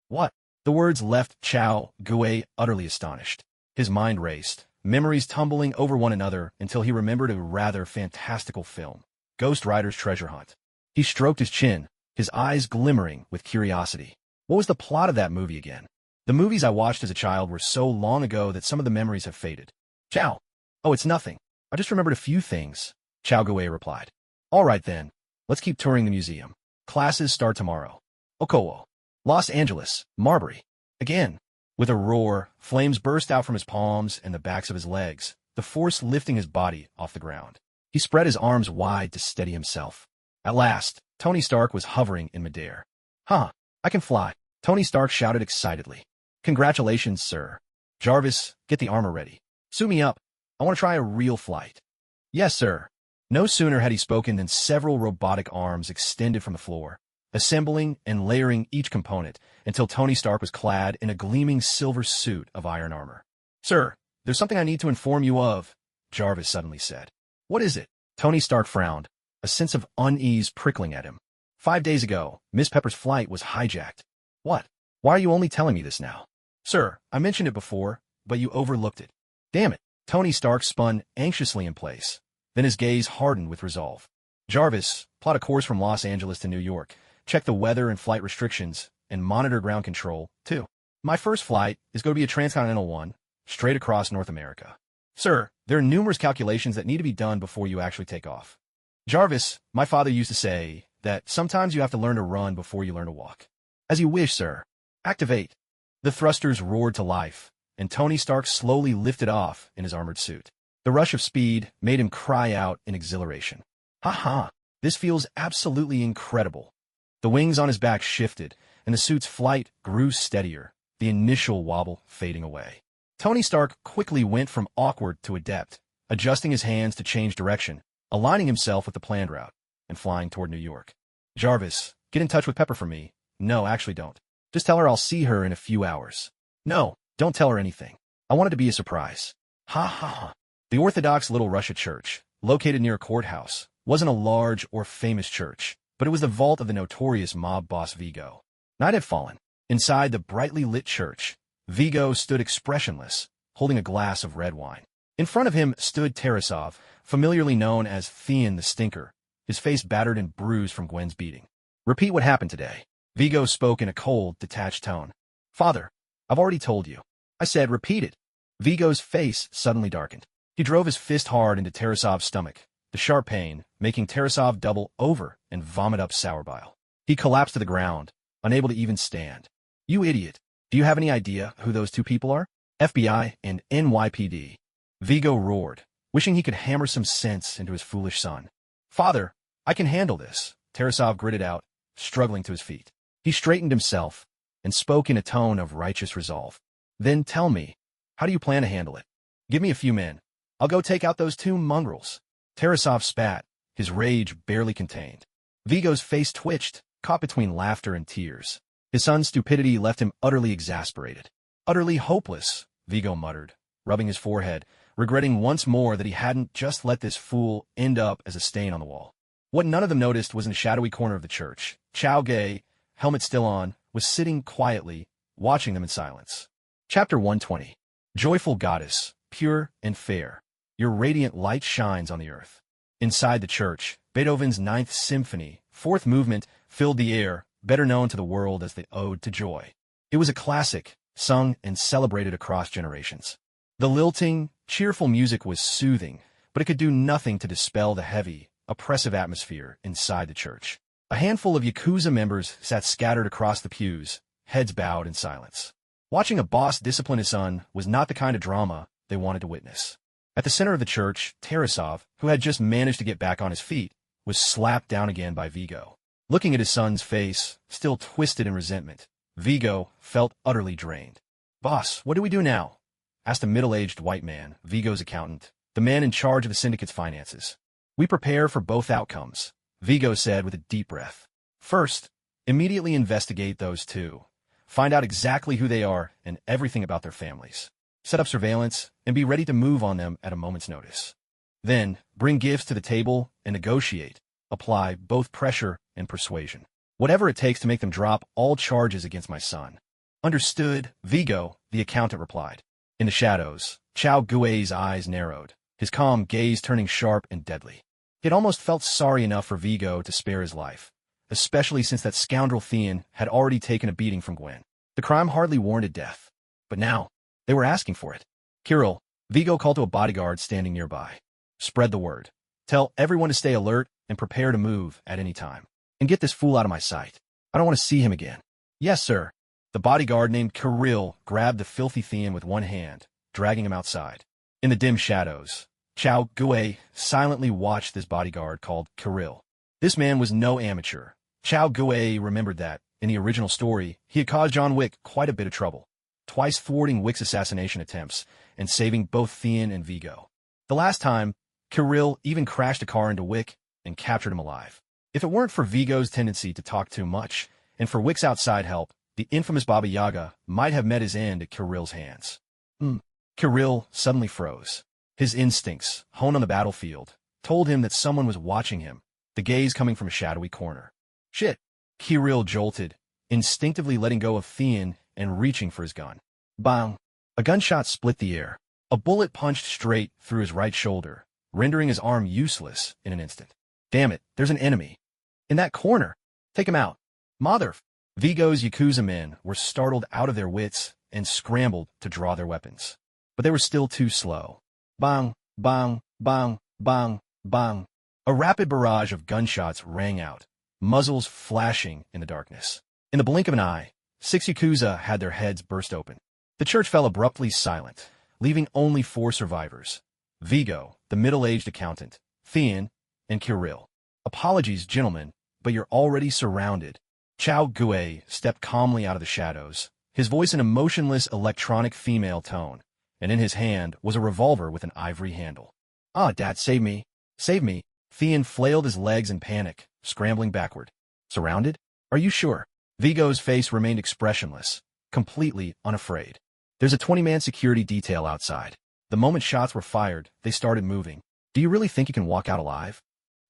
S1: What? The words left Chao Gui utterly astonished. His mind raced, memories tumbling over one another until he remembered a rather fantastical film, Ghost Rider's Treasure Hunt. He stroked his chin, his eyes glimmering with curiosity. What was the plot of that movie again? The movies I watched as a child were so long ago that some of the memories have faded. Chao. Oh, it's nothing. I just remembered a few things, Chao Gui replied. All right then, let's keep touring the museum. Classes start tomorrow. Okowo. Los Angeles, Marbury. Again. With a roar, flames burst out from his palms and the backs of his legs, the force lifting his body off the ground. He spread his arms wide to steady himself. At last, Tony Stark was hovering in midair. Huh, I can fly, Tony Stark shouted excitedly. Congratulations, sir. Jarvis, get the armor ready. Suit me up. I want to try a real flight. Yes, sir. No sooner had he spoken than several robotic arms extended from the floor, assembling and layering each component until Tony Stark was clad in a gleaming silver suit of iron armor. Sir, there's something I need to inform you of, Jarvis suddenly said. What is it? Tony Stark frowned, a sense of unease prickling at him. 5 days ago, Miss Pepper's flight was hijacked. What? Why are you only telling me this now? Sir, I mentioned it before, but you overlooked it. Damn it. Tony Stark spun anxiously in place. Then his gaze hardened with resolve. Jarvis, plot a course from Los Angeles to New York. Check the weather and flight restrictions, and monitor ground control, too. My first flight is going to be a transcontinental one, straight across North America. Sir, there are numerous calculations that need to be done before you actually take off. Jarvis, my father used to say that sometimes you have to learn to run before you learn to walk. As you wish, sir. Activate. The thrusters roared to life, and Tony Stark slowly lifted off in his armored suit. The rush of speed made him cry out in exhilaration. Ha! This feels absolutely incredible. The wings on his back shifted, and the suit's flight grew steadier, the initial wobble fading away. Tony Stark quickly went from awkward to adept, adjusting his hands to change direction, aligning himself with the planned route, and flying toward New York. Jarvis, get in touch with Pepper for me. No, actually don't. Just tell her I'll see her in a few hours. No, don't tell her anything. I want it to be a surprise. Ha. The Orthodox Little Russia Church, located near a courthouse, wasn't a large or famous church, but it was the vault of the notorious mob boss Vigo. Night had fallen. Inside the brightly lit church, Vigo stood expressionless, holding a glass of red wine. In front of him stood Tarasov, familiarly known as Theon the Stinker, his face battered and bruised from Gwen's beating. Repeat what happened today. Vigo spoke in a cold, detached tone. Father, I've already told you. I said, repeat it. Vigo's face suddenly darkened. He drove his fist hard into Tarasov's stomach, the sharp pain making Tarasov double over and vomit up sour bile. He collapsed to the ground, unable to even stand. You idiot. Do you have any idea who those two people are? FBI and NYPD. Vigo roared, wishing he could hammer some sense into his foolish son. Father, I can handle this, Tarasov gritted out, struggling to his feet. He straightened himself and spoke in a tone of righteous resolve. Then tell me, how do you plan to handle it? Give me a few men. I'll go take out those two mongrels. Tarasov spat, his rage barely contained. Vigo's face twitched, caught between laughter and tears. His son's stupidity left him utterly exasperated. Utterly hopeless, Vigo muttered, rubbing his forehead, regretting once more that he hadn't just let this fool end up as a stain on the wall. What none of them noticed was in the shadowy corner of the church. Chao Gay, helmet still on, was sitting quietly, watching them in silence. Chapter 120. Joyful goddess, pure and fair, your radiant light shines on the earth. Inside the church, Beethoven's Ninth Symphony, fourth movement, filled the air, better known to the world as the Ode to Joy. It was a classic, sung and celebrated across generations. The lilting, cheerful music was soothing, but it could do nothing to dispel the heavy, oppressive atmosphere inside the church. A handful of Yakuza members sat scattered across the pews, heads bowed in silence. Watching a boss discipline his son was not the kind of drama they wanted to witness. At the center of the church, Tarasov, who had just managed to get back on his feet, was slapped down again by Vigo. Looking at his son's face, still twisted in resentment, Vigo felt utterly drained. Boss, what do we do now? Asked a middle-aged white man, Vigo's accountant, the man in charge of the syndicate's finances. We prepare for both outcomes, Vigo said with a deep breath. First, immediately investigate those two. Find out exactly who they are and everything about their families. Set up surveillance and be ready to move on them at a moment's notice. Then, bring gifts to the table and negotiate. Apply both pressure and persuasion. Whatever it takes to make them drop all charges against my son. Understood, Vigo, the accountant replied. In the shadows, Chao Gui's eyes narrowed, his calm gaze turning sharp and deadly. He had almost felt sorry enough for Vigo to spare his life, especially since that scoundrel Thean had already taken a beating from Gwen. The crime hardly warranted death. But now, they were asking for it. Kirill, Vigo called to a bodyguard standing nearby. Spread the word. Tell everyone to stay alert and prepare to move at any time. And get this fool out of my sight. I don't want to see him again. Yes, sir. The bodyguard named Kirill grabbed the filthy Thean with one hand, dragging him outside. In the dim shadows, Chao Gui silently watched this bodyguard called Kirill. This man was no amateur. Chao Gui remembered that, in the original story, he had caused John Wick quite a bit of trouble, twice thwarting Wick's assassination attempts and saving both Thean and Vigo. The last time, Kirill even crashed a car into Wick and captured him alive. If it weren't for Vigo's tendency to talk too much, and for Wick's outside help, the infamous Baba Yaga might have met his end at Kirill's hands. Kirill suddenly froze. His instincts, honed on the battlefield, told him that someone was watching him, the gaze coming from a shadowy corner. Shit! Kirill jolted, instinctively letting go of Thean and reaching for his gun. Bang! A gunshot split the air. A bullet punched straight through his right shoulder, rendering his arm useless in an instant. Damn it, there's an enemy. In that corner. Take him out. Mother! Vigo's Yakuza men were startled out of their wits and scrambled to draw their weapons. But they were still too slow. Bang, bang, bang, bang, bang. A rapid barrage of gunshots rang out, muzzles flashing in the darkness. In the blink of an eye, 6 Yakuza had their heads burst open. The church fell abruptly silent, leaving only 4 survivors. Vigo, the middle-aged accountant, Thean, and Kirill. Apologies, gentlemen, but you're already surrounded. Chao Gui stepped calmly out of the shadows, his voice in a motionless electronic female tone, and in his hand was a revolver with an ivory handle. Ah, Dad, save me. Save me. Thean flailed his legs in panic, scrambling backward. Surrounded? Are you sure? Vigo's face remained expressionless, completely unafraid. There's a 20-man security detail outside. The moment shots were fired, they started moving. Do you really think you can walk out alive?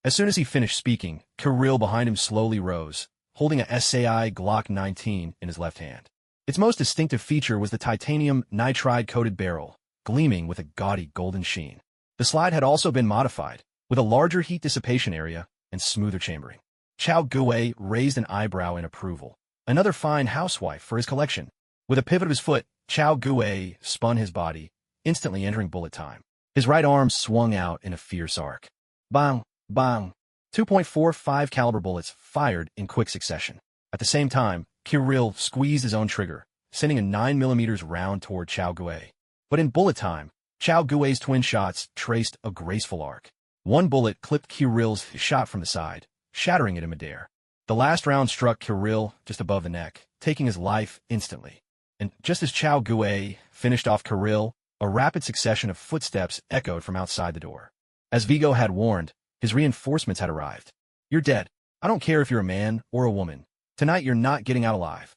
S1: As soon as he finished speaking, Kirill behind him slowly rose, holding a SAI Glock 19 in his left hand. Its most distinctive feature was the titanium nitride-coated barrel, gleaming with a gaudy golden sheen. The slide had also been modified, with a larger heat dissipation area and smoother chambering. Chao Gui raised an eyebrow in approval. Another fine housewife for his collection. With a pivot of his foot, Chao Gue spun his body, instantly entering bullet time. His right arm swung out in a fierce arc. Bang! Bang! 2.45 caliber bullets fired in quick succession. At the same time, Kirill squeezed his own trigger, sending a 9mm round toward Chao Gue. But in bullet time, Chao Gue's twin shots traced a graceful arc. One bullet clipped Kirill's shot from the side, shattering it in midair. The last round struck Kirill just above the neck, taking his life instantly. And just as Chao Gue finished off Kirill, a rapid succession of footsteps echoed from outside the door. As Vigo had warned, his reinforcements had arrived. "You're dead. I don't care if you're a man or a woman. Tonight you're not getting out alive."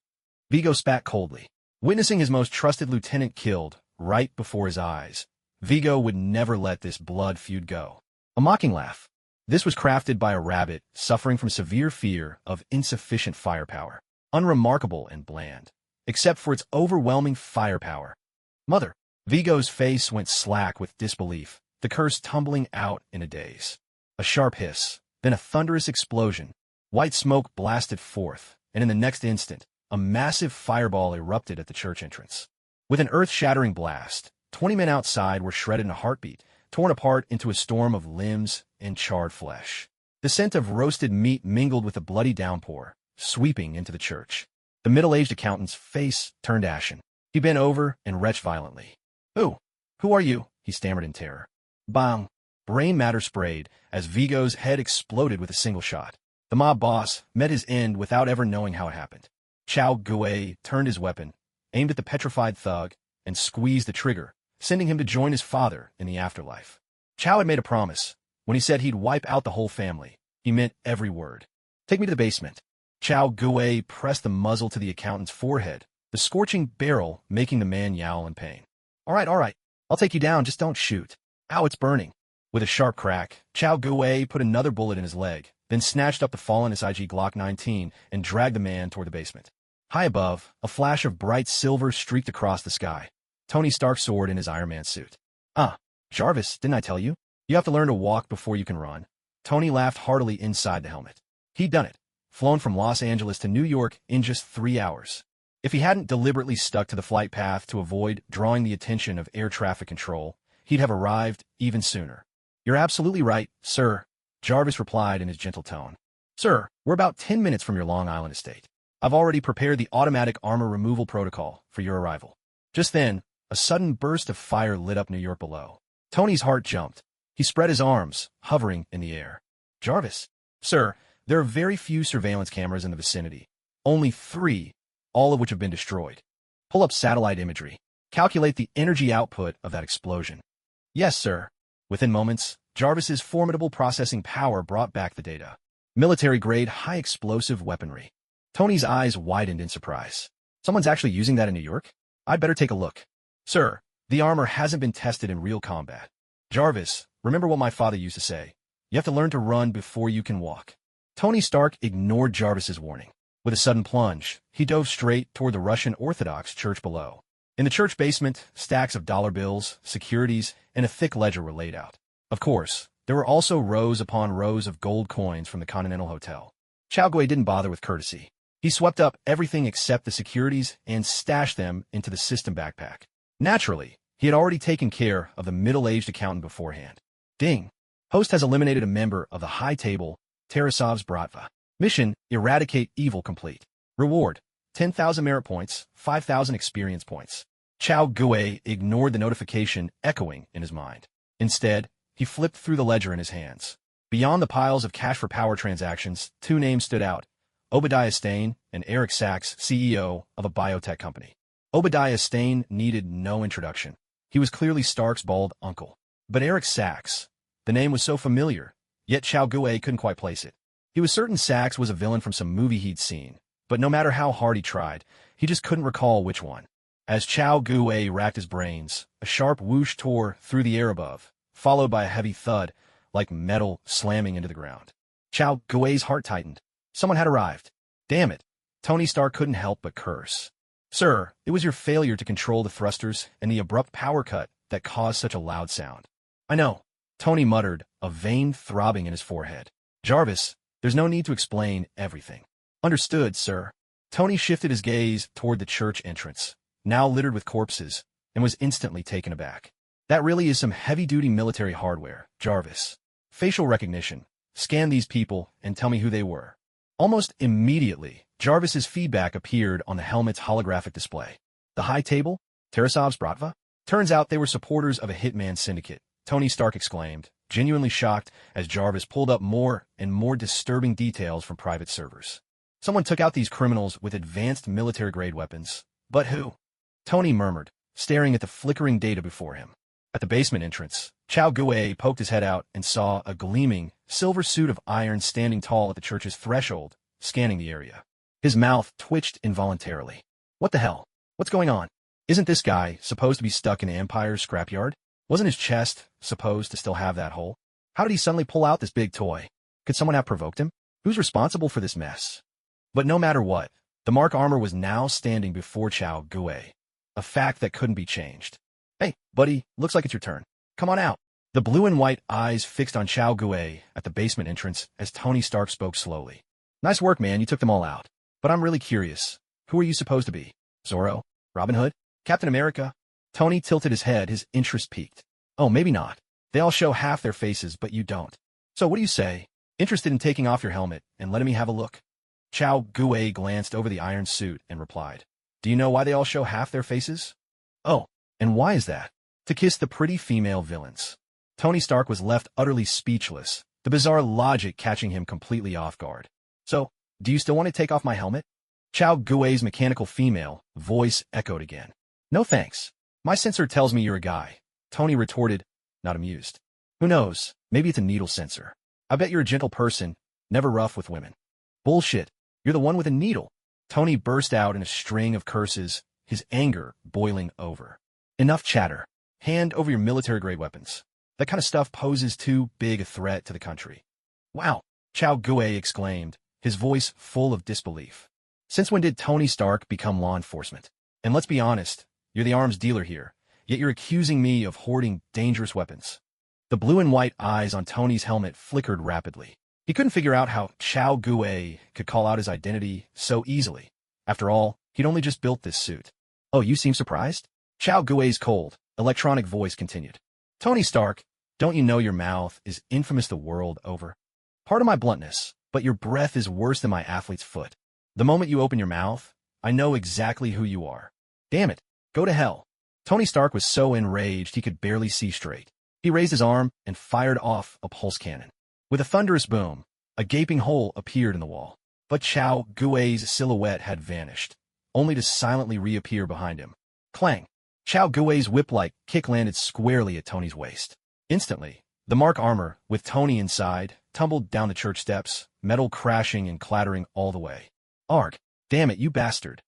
S1: Vigo spat coldly. Witnessing his most trusted lieutenant killed right before his eyes, Vigo would never let this blood feud go. A mocking laugh. This was crafted by a rabbit suffering from severe fear of insufficient firepower. Unremarkable and bland, except for its overwhelming firepower. Mother! Vigo's face went slack with disbelief, the curse tumbling out in a daze. A sharp hiss, then a thunderous explosion. White smoke blasted forth, and in the next instant, a massive fireball erupted at the church entrance. With an earth-shattering blast, 20 men outside were shredded in a heartbeat, torn apart into a storm of limbs and charred flesh. The scent of roasted meat mingled with the bloody downpour, sweeping into the church. The middle-aged accountant's face turned ashen. He bent over and retched violently. Who are you?" he stammered in terror. Bang! Brain matter sprayed as Vigo's head exploded with a single shot. The mob boss met his end without ever knowing how it happened. Chao Gue turned his weapon, aimed at the petrified thug, and squeezed the trigger, sending him to join his father in the afterlife. Chao had made a promise. When he said he'd wipe out the whole family, he meant every word. "Take me to the basement." Chao Gue pressed the muzzle to the accountant's forehead, the scorching barrel making the man yowl in pain. All right. I'll take you down, just don't shoot." "Ow, it's burning." With a sharp crack, Chao Gue put another bullet in his leg, then snatched up the fallen SIG Glock 19 and dragged the man toward the basement. High above, a flash of bright silver streaked across the sky. Tony Stark soared in his Iron Man suit. Jarvis, didn't I tell you? You have to learn to walk before you can run." Tony laughed heartily inside the helmet. He'd done it, flown from Los Angeles to New York in just 3 hours. If he hadn't deliberately stuck to the flight path to avoid drawing the attention of air traffic control, he'd have arrived even sooner. "You're absolutely right, sir," Jarvis replied in his gentle tone. "Sir, we're about 10 minutes from your Long Island estate. I've already prepared the automatic armor removal protocol for your arrival." Just then, a sudden burst of fire lit up New York below. Tony's heart jumped. He spread his arms, hovering in the air. "Jarvis." "Sir, there are very few surveillance cameras in the vicinity. Only 3, all of which have been destroyed. Pull up satellite imagery. Calculate the energy output of that explosion." "Yes, sir." Within moments, Jarvis's formidable processing power brought back the data. Military-grade, high-explosive weaponry. Tony's eyes widened in surprise. "Someone's actually using that in New York? I'd better take a look." "Sir, the armor hasn't been tested in real combat." "Jarvis, remember what my father used to say. You have to learn to run before you can walk." Tony Stark ignored Jarvis's warning. With a sudden plunge, he dove straight toward the Russian Orthodox church below. In the church basement, stacks of dollar bills, securities, and a thick ledger were laid out. Of course, there were also rows upon rows of gold coins from the Continental Hotel. Chao Gue didn't bother with courtesy. He swept up everything except the securities and stashed them into the system backpack. Naturally, he had already taken care of the middle-aged accountant beforehand. Ding! Host has eliminated a member of the High Table, Tarasov's Bratva. Mission, eradicate evil complete. Reward, 10,000 merit points, 5,000 experience points. Chao Gue ignored the notification echoing in his mind. Instead, he flipped through the ledger in his hands. Beyond the piles of cash for power transactions, 2 names stood out: Obadiah Stane and Eric Sachs, CEO of a biotech company. Obadiah Stane needed no introduction. He was clearly Stark's bald uncle. But Eric Sachs, the name was so familiar, yet Chao Gue couldn't quite place it. He was certain Sachs was a villain from some movie he'd seen, but no matter how hard he tried, he just couldn't recall which one. As Chao Gue racked his brains, a sharp whoosh tore through the air above, followed by a heavy thud, like metal slamming into the ground. Chao Gue's heart tightened. Someone had arrived. Damn it. Tony Stark couldn't help but curse. "Sir, it was your failure to control the thrusters and the abrupt power cut that caused such a loud sound." "I know," Tony muttered, a vein throbbing in his forehead. "Jarvis, there's no need to explain everything." "Understood, sir." Tony shifted his gaze toward the church entrance, now littered with corpses, and was instantly taken aback. That really is some heavy-duty military hardware, Jarvis. Facial recognition. Scan these people and tell me who they were. Almost immediately, Jarvis's feedback appeared on the helmet's holographic display. The High Table? Tarasov's Bratva? Turns out they were supporters of a hitman syndicate, Tony Stark exclaimed, genuinely shocked as Jarvis pulled up more and more disturbing details from private servers. Someone took out these criminals with advanced military-grade weapons. But who? Tony murmured, staring at the flickering data before him. At the basement entrance, Chao Gue poked his head out and saw a gleaming, silver suit of iron standing tall at the church's threshold, scanning the area. His mouth twitched involuntarily. What the hell? What's going on? Isn't this guy supposed to be stuck in the Empire's scrapyard? Wasn't his chest supposed to still have that hole? How did he suddenly pull out this big toy? Could someone have provoked him? Who's responsible for this mess? But no matter what, the Mark armor was now standing before Chao Gue, a fact that couldn't be changed. Hey, buddy, looks like it's your turn. Come on out. The blue and white eyes fixed on Chao Gue at the basement entrance as Tony Stark spoke slowly. Nice work, man, you took them all out. But I'm really curious. Who are you supposed to be? Zorro? Robin Hood? Captain America? Tony tilted his head, his interest piqued. Oh, maybe not. They all show half their faces, but you don't. So what do you say? Interested in taking off your helmet and letting me have a look? Chao Gue glanced over the iron suit and replied. Do you know why they all show half their faces? Oh, and why is that? To kiss the pretty female villains. Tony Stark was left utterly speechless, the bizarre logic catching him completely off guard. So, do you still want to take off my helmet? Chao Gue's mechanical female voice echoed again. No thanks. My sensor tells me you're a guy. Tony retorted, not amused. Who knows? Maybe it's a needle sensor. I bet you're a gentle person, never rough with women. Bullshit. You're the one with a needle. Tony burst out in a string of curses, his anger boiling over. Enough chatter. Hand over your military-grade weapons. That kind of stuff poses too big a threat to the country. Wow, Chao Gue exclaimed, his voice full of disbelief. Since when did Tony Stark become law enforcement? And let's be honest, you're the arms dealer here, yet you're accusing me of hoarding dangerous weapons. The blue and white eyes on Tony's helmet flickered rapidly. He couldn't figure out how Chao Gue could call out his identity so easily. After all, he'd only just built this suit. Oh, you seem surprised? Chao Gue's cold, electronic voice continued. Tony Stark, don't you know your mouth is infamous the world over? Pardon my bluntness, but your breath is worse than my athlete's foot. The moment you open your mouth, I know exactly who you are. Damn it, go to hell. Tony Stark was so enraged he could barely see straight. He raised his arm and fired off a pulse cannon. With a thunderous boom, a gaping hole appeared in the wall. But Chao Gue's silhouette had vanished, only to silently reappear behind him. Clang! Chao Gue's whip-like kick landed squarely at Tony's waist. Instantly, the Mark armor, with Tony inside, tumbled down the church steps, metal crashing and clattering all the way. Arg! Damn it, you bastard!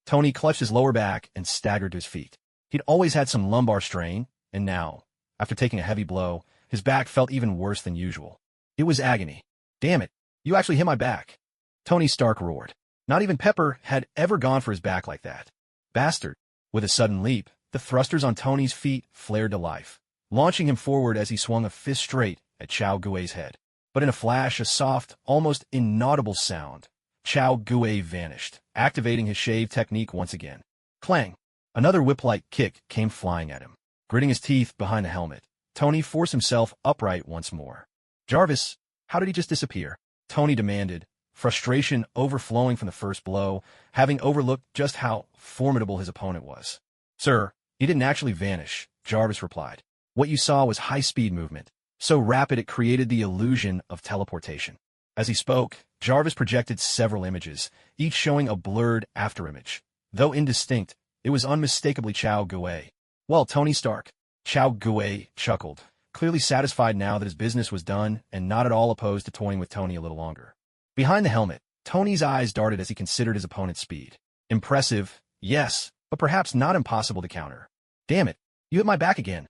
S1: Tony clutched his lower back and staggered to his feet. He'd always had some lumbar strain, and now, after taking a heavy blow, his back felt even worse than usual. It was agony. Damn it, you actually hit my back. Tony Stark roared. Not even Pepper had ever gone for his back like that. Bastard. With a sudden leap, the thrusters on Tony's feet flared to life, launching him forward as he swung a fist straight at Chao Gue's head. But in a flash, a soft, almost inaudible sound, Chao Gue vanished, activating his shave technique once again. Clang! Another whip-like kick came flying at him. Gritting his teeth behind the helmet, Tony forced himself upright once more. Jarvis, how did he just disappear? Tony demanded, frustration overflowing from the first blow, having overlooked just how formidable his opponent was. Sir, he didn't actually vanish, Jarvis replied. What you saw was high-speed movement, so rapid it created the illusion of teleportation. As he spoke, Jarvis projected several images, each showing a blurred afterimage. Though indistinct, it was unmistakably Chao Gue. Well, Tony Stark. Chao Gue chuckled, clearly satisfied now that his business was done and not at all opposed to toying with Tony a little longer. Behind the helmet, Tony's eyes darted as he considered his opponent's speed. Impressive, yes, but perhaps not impossible to counter. Damn it, you hit my back again.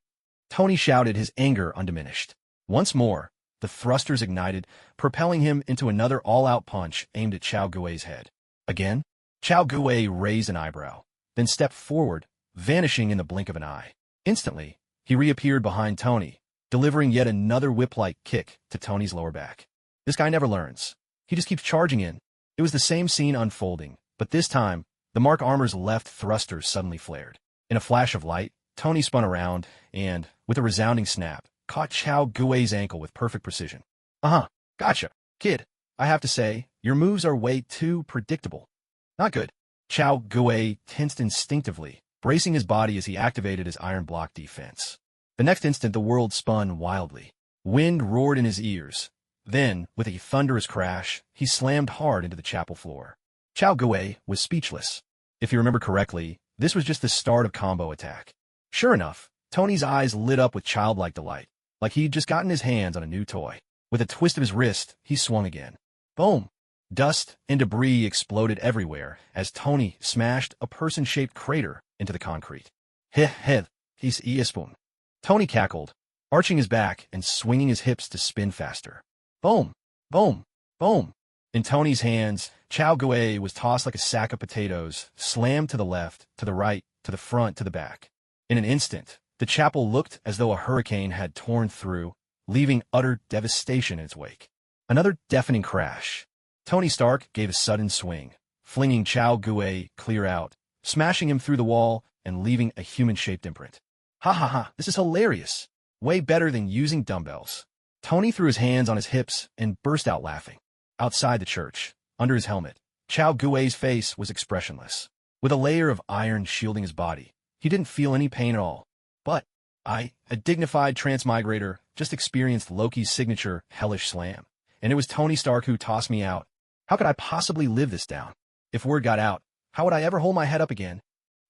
S1: Tony shouted, his anger undiminished. Once more, the thrusters ignited, propelling him into another all-out punch aimed at Chao Gue's head. Again? Chao Gue raised an eyebrow, then stepped forward, vanishing in the blink of an eye. Instantly, he reappeared behind Tony, delivering yet another whip-like kick to Tony's lower back. This guy never learns. He just keeps charging in. It was the same scene unfolding, But this time, the Mark armor's left thrusters suddenly flared. In a flash of light, Tony spun around and, with a resounding snap, caught Chao Gui's ankle with perfect precision. Gotcha, kid. I have to say, your moves are way too predictable. Not good. Chao Gui tensed instinctively, bracing his body as he activated his iron block defense. The next instant, the world spun wildly. Wind roared in his ears. Then, with a thunderous crash, he slammed hard into the chapel floor. Chao Gui was speechless. If you remember correctly, this was just the start of combo attack. Sure enough, Tony's eyes lit up with childlike delight, like he'd just gotten his hands on a new toy. With a twist of his wrist, he swung again. Boom! Dust and debris exploded everywhere as Tony smashed a person-shaped crater into the concrete. He's spoon. Tony cackled, arching his back and swinging his hips to spin faster. Boom! Boom! Boom! In Tony's hands, Chao Gui was tossed like a sack of potatoes, slammed to the left, to the right, to the front, to the back. In an instant, the chapel looked as though a hurricane had torn through, leaving utter devastation in its wake. Another deafening crash. Tony Stark gave a sudden swing, flinging Chao Gui clear out, smashing him through the wall and leaving a human-shaped imprint. This is hilarious. Way better than using dumbbells. Tony threw his hands on his hips and burst out laughing. Outside the church, under his helmet, Chao Gui's face was expressionless. With a layer of iron shielding his body, he didn't feel any pain at all. But I, a dignified transmigrator, just experienced Loki's signature hellish slam, and it was Tony Stark who tossed me out. How could I possibly live this down? If word got out, how would I ever hold my head up again?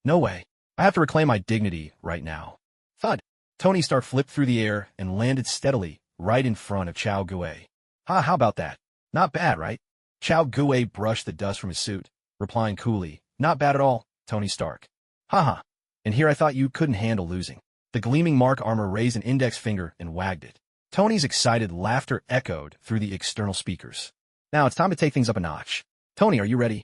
S1: No way. I have to reclaim my dignity right now. Thud. Tony Stark flipped through the air and landed steadily right in front of Chao Gui. How about that? Not bad, right? Chao Gui brushed the dust from his suit, replying coolly, not bad at all, Tony Stark. And here I thought you couldn't handle losing. The gleaming Mark armor raised an index finger and wagged it. Tony's excited laughter echoed through the external speakers. Now it's time to take things up a notch. Tony, are you ready?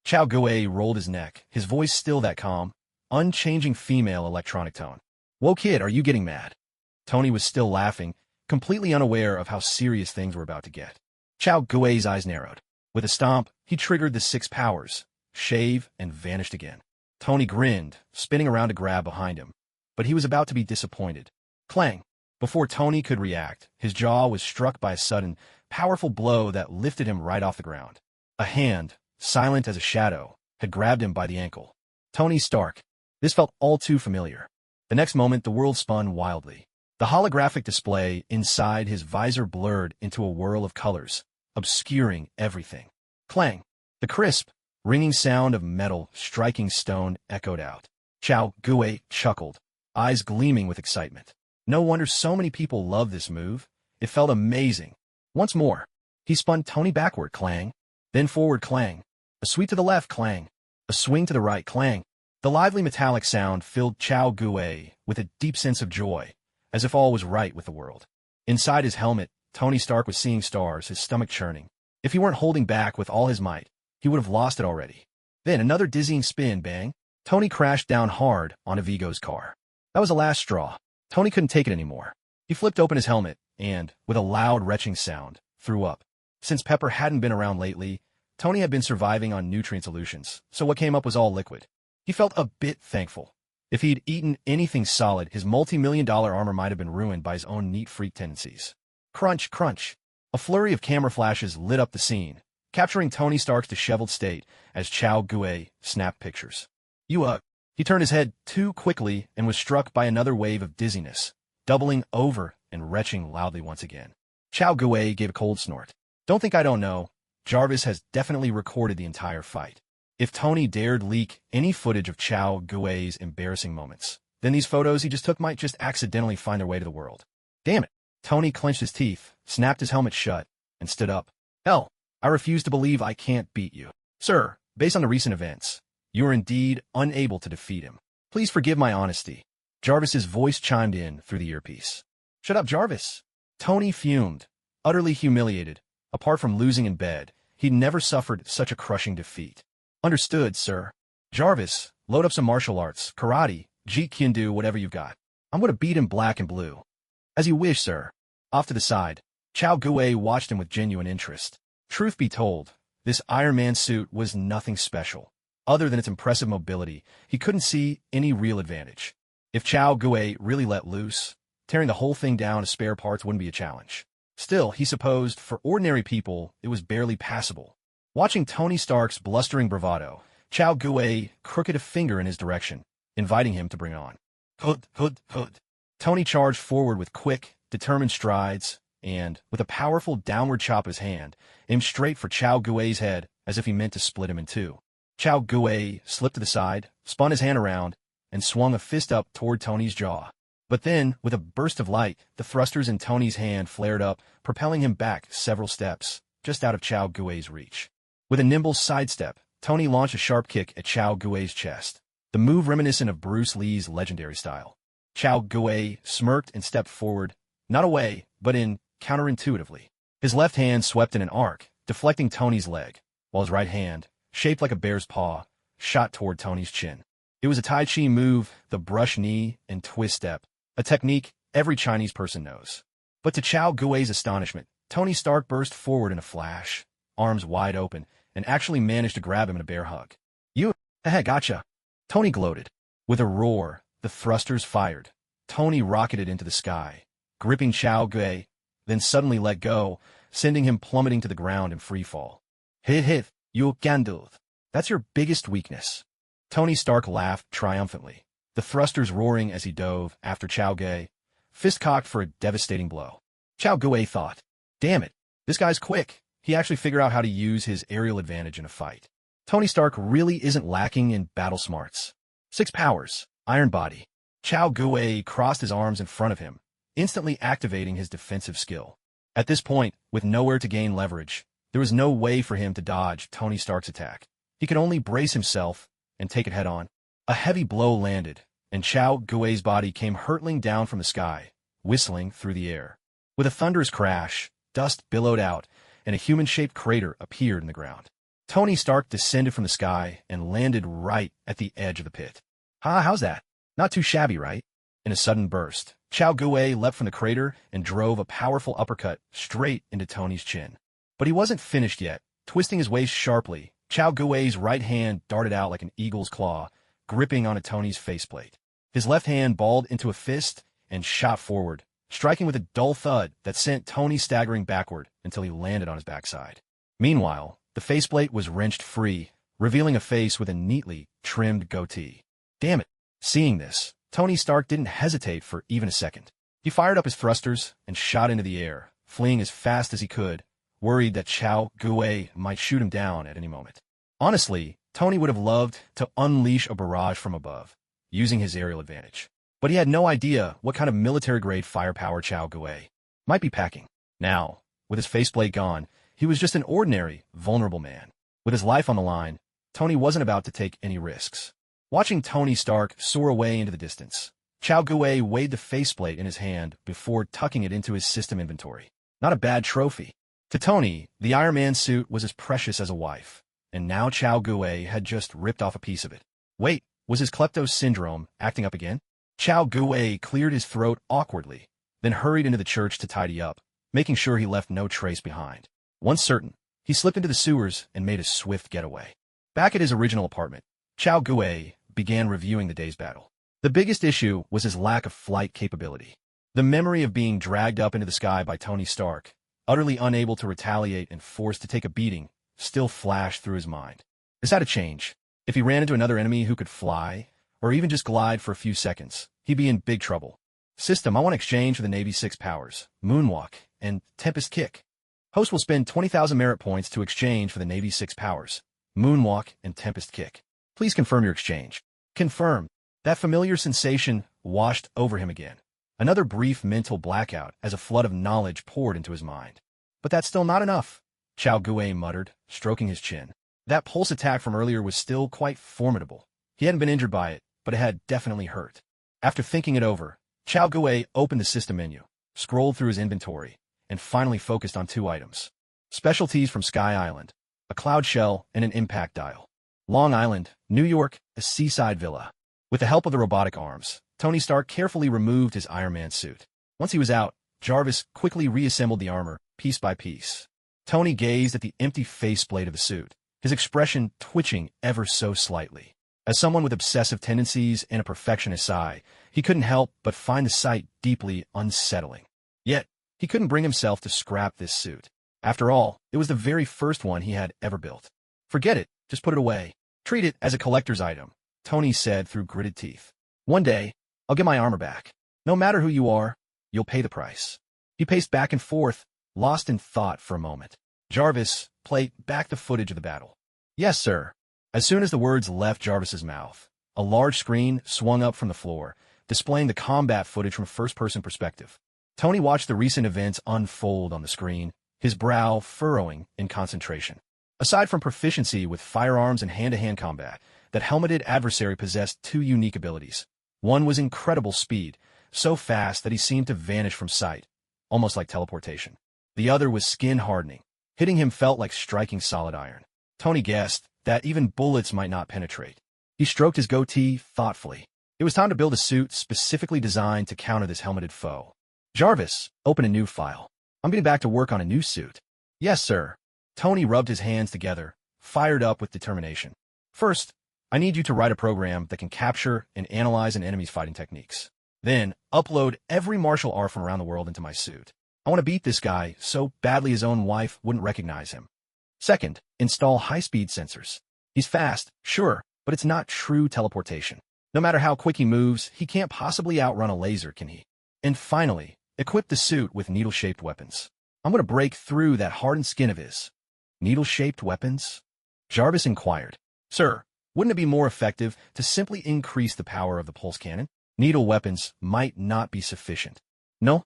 S1: Chao Gui rolled his neck, his voice still that calm, unchanging female electronic tone. Whoa, kid, are you getting mad? Tony was still laughing, completely unaware of how serious things were about to get. Chao Gui's eyes narrowed. With a stomp, he triggered the 6 powers, shave, and vanished again. Tony grinned, spinning around to grab behind him. But he was about to be disappointed. Clang! Before Tony could react, his jaw was struck by a sudden, powerful blow that lifted him right off the ground. A hand, silent as a shadow, had grabbed him by the ankle. Tony Stark. This felt all too familiar. The next moment, the world spun wildly. The holographic display inside his visor blurred into a whirl of colors, obscuring everything. Clang! The crisp, ringing sound of metal striking stone echoed out. Chao Gui chuckled, eyes gleaming with excitement. No wonder so many people love this move. It felt amazing. Once more, he spun Tony backward, clang. Then forward, clang. A sweep to the left, clang. A swing to the right, clang. The lively metallic sound filled Chao Gui with a deep sense of joy, as if all was right with the world. Inside his helmet, Tony Stark was seeing stars, his stomach churning. If he weren't holding back with all his might, he would have lost it already. Then another dizzying spin, bang. Tony crashed down hard onto Vigo's car. That was the last straw. Tony couldn't take it anymore. He flipped open his helmet and, with a loud retching sound, threw up. Since Pepper hadn't been around lately, Tony had been surviving on nutrient solutions, so what came up was all liquid. He felt a bit thankful. If he'd eaten anything solid, his multi-million-dollar armor might have been ruined by his own neat freak tendencies. Crunch, crunch. A flurry of camera flashes lit up the scene, capturing Tony Stark's disheveled state as Chao Gui snapped pictures. He turned his head too quickly and was struck by another wave of dizziness, doubling over and retching loudly once again. Chao Gui gave a cold snort. Don't think I don't know. Jarvis has definitely recorded the entire fight. If Tony dared leak any footage of Chao Gui's embarrassing moments, then these photos he just took might just accidentally find their way to the world. Damn it. Tony clenched his teeth, snapped his helmet shut, and stood up. Hell, I refuse to believe I can't beat you. Sir, based on the recent events, you are indeed unable to defeat him. Please forgive my honesty. Jarvis's voice chimed in through the earpiece. Shut up, Jarvis. Tony fumed, utterly humiliated. Apart from losing in bed, he'd never suffered such a crushing defeat. Understood, sir. Jarvis, load up some martial arts, karate, jeet kune do, whatever you've got. I'm going to beat him black and blue. As you wish, sir. Off to the side, Chao Gui watched him with genuine interest. Truth be told, This Iron Man suit was nothing special. Other than its impressive mobility, he couldn't see any real advantage. If Chao Gui really let loose, tearing the whole thing down to spare parts wouldn't be a challenge. Still, he supposed, for ordinary people, it was barely passable. Watching Tony Stark's blustering bravado, Chao Gui crooked a finger in his direction, inviting him to bring it on. Hood, hood, hood. Tony charged forward with quick, determined strides, and, with a powerful downward chop of his hand, aimed straight for Chao Gui's head as if he meant to split him in two. Chao Gui slipped to the side, spun his hand around, and swung a fist up toward Tony's jaw. But then, with a burst of light, the thrusters in Tony's hand flared up, propelling him back several steps, just out of Chao Gui's reach. With a nimble sidestep, Tony launched a sharp kick at Chao Gui's chest, the move reminiscent of Bruce Lee's legendary style. Chao Gui smirked and stepped forward, not away, but in, counterintuitively. His left hand swept in an arc, deflecting Tony's leg, while his right hand, shaped like a bear's paw, shot toward Tony's chin. It was a Tai Chi move, the brush knee and twist step, a technique every Chinese person knows. But to Chao Gui's astonishment, Tony Stark burst forward in a flash, arms wide open, and actually managed to grab him in a bear hug. You, gotcha. Tony gloated. With a roar, the thrusters fired. Tony rocketed into the sky, gripping Chao Gui, then suddenly let go, sending him plummeting to the ground in free fall. Hit, you can do it. That's your biggest weakness. Tony Stark laughed triumphantly, the thrusters roaring as he dove after Chao Gui, fist cocked for a devastating blow. Chao Gui thought, damn it, this guy's quick. He actually figured out how to use his aerial advantage in a fight. Tony Stark really isn't lacking in battle smarts. 6 powers, Iron Body. Chao Gui crossed his arms in front of him, instantly activating his defensive skill. At this point, with nowhere to gain leverage, there was no way for him to dodge Tony Stark's attack. He could only brace himself and take it head-on. A heavy blow landed, and Chao Gui's body came hurtling down from the sky, whistling through the air. With a thunderous crash, dust billowed out, and a human-shaped crater appeared in the ground. Tony Stark descended from the sky and landed right at the edge of the pit. How's that? Not too shabby, right? In a sudden burst, Chao Gui leapt from the crater and drove a powerful uppercut straight into Tony's chin. But he wasn't finished yet. Twisting his waist sharply, Chao Gui's right hand darted out like an eagle's claw, gripping onto Tony's faceplate. His left hand balled into a fist and shot forward, striking with a dull thud that sent Tony staggering backward until he landed on his backside. Meanwhile, the faceplate was wrenched free, revealing a face with a neatly trimmed goatee. Damn it! Seeing this, Tony Stark didn't hesitate for even a second. He fired up his thrusters and shot into the air, fleeing as fast as he could, worried that Chao Gui might shoot him down at any moment. Honestly, Tony would have loved to unleash a barrage from above, using his aerial advantage. But he had no idea what kind of military-grade firepower Chao Gui might be packing. Now, with his faceplate gone, he was just an ordinary, vulnerable man. With his life on the line, Tony wasn't about to take any risks. Watching Tony Stark soar away into the distance, Chao Gui weighed the faceplate in his hand before tucking it into his system inventory. Not a bad trophy. To Tony, the Iron Man suit was as precious as a wife, and now Chao Gui had just ripped off a piece of it. Wait, was his klepto syndrome acting up again? Chao Gui cleared his throat awkwardly, then hurried into the church to tidy up, making sure he left no trace behind. Once certain, he slipped into the sewers and made a swift getaway. Back at his original apartment, Chao Gui began reviewing the day's battle. The biggest issue was his lack of flight capability. The memory of being dragged up into the sky by Tony Stark, utterly unable to retaliate and forced to take a beating, still flashed through his mind. This had to change. If he ran into another enemy who could fly, or even just glide for a few seconds, he'd be in big trouble. System, I want to exchange for the Navy's 6 powers, Moonwalk, and Tempest Kick. Host will spend 20,000 merit points to exchange for the Navy's 6 powers, Moonwalk, and Tempest Kick. Please confirm your exchange. Confirm. That familiar sensation washed over him again. Another brief mental blackout as a flood of knowledge poured into his mind. But that's still not enough, Chao Gui muttered, stroking his chin. That pulse attack from earlier was still quite formidable. He hadn't been injured by it, but it had definitely hurt. After thinking it over, Chao Gui opened the system menu, scrolled through his inventory, and finally focused on 2 items. Specialties from Sky Island, a cloud shell and an impact dial. Long Island, New York, a seaside villa. With the help of the robotic arms, Tony Stark carefully removed his Iron Man suit. Once he was out, Jarvis quickly reassembled the armor, piece by piece. Tony gazed at the empty faceplate of the suit, his expression twitching ever so slightly. As someone with obsessive tendencies and a perfectionist eye, he couldn't help but find the sight deeply unsettling. Yet, he couldn't bring himself to scrap this suit. After all, it was the very first one he had ever built. Forget it, just put it away. Treat it as a collector's item, Tony said through gritted teeth. One day, I'll get my armor back. No matter who you are, you'll pay the price. He paced back and forth, lost in thought for a moment. Jarvis, play back the footage of the battle. Yes, sir. As soon as the words left Jarvis's mouth, a large screen swung up from the floor, displaying the combat footage from a first-person perspective. Tony watched the recent events unfold on the screen, his brow furrowing in concentration. Aside from proficiency with firearms and hand-to-hand combat, that helmeted adversary possessed two unique abilities. One was incredible speed, so fast that he seemed to vanish from sight, almost like teleportation. The other was skin-hardening. Hitting him felt like striking solid iron. Tony guessed that even bullets might not penetrate. He stroked his goatee thoughtfully. It was time to build a suit specifically designed to counter this helmeted foe. Jarvis, open a new file. I'm getting back to work on a new suit. Yes, sir. Tony rubbed his hands together, fired up with determination. First, I need you to write a program that can capture and analyze an enemy's fighting techniques. Then, upload every martial art from around the world into my suit. I want to beat this guy so badly his own wife wouldn't recognize him. Second, install high-speed sensors. He's fast, sure, but it's not true teleportation. No matter how quick he moves, he can't possibly outrun a laser, can he? And finally, equip the suit with needle-shaped weapons. I'm going to break through that hardened skin of his. Needle-shaped weapons? Jarvis inquired. Sir, wouldn't it be more effective to simply increase the power of the pulse cannon? Needle weapons might not be sufficient. No.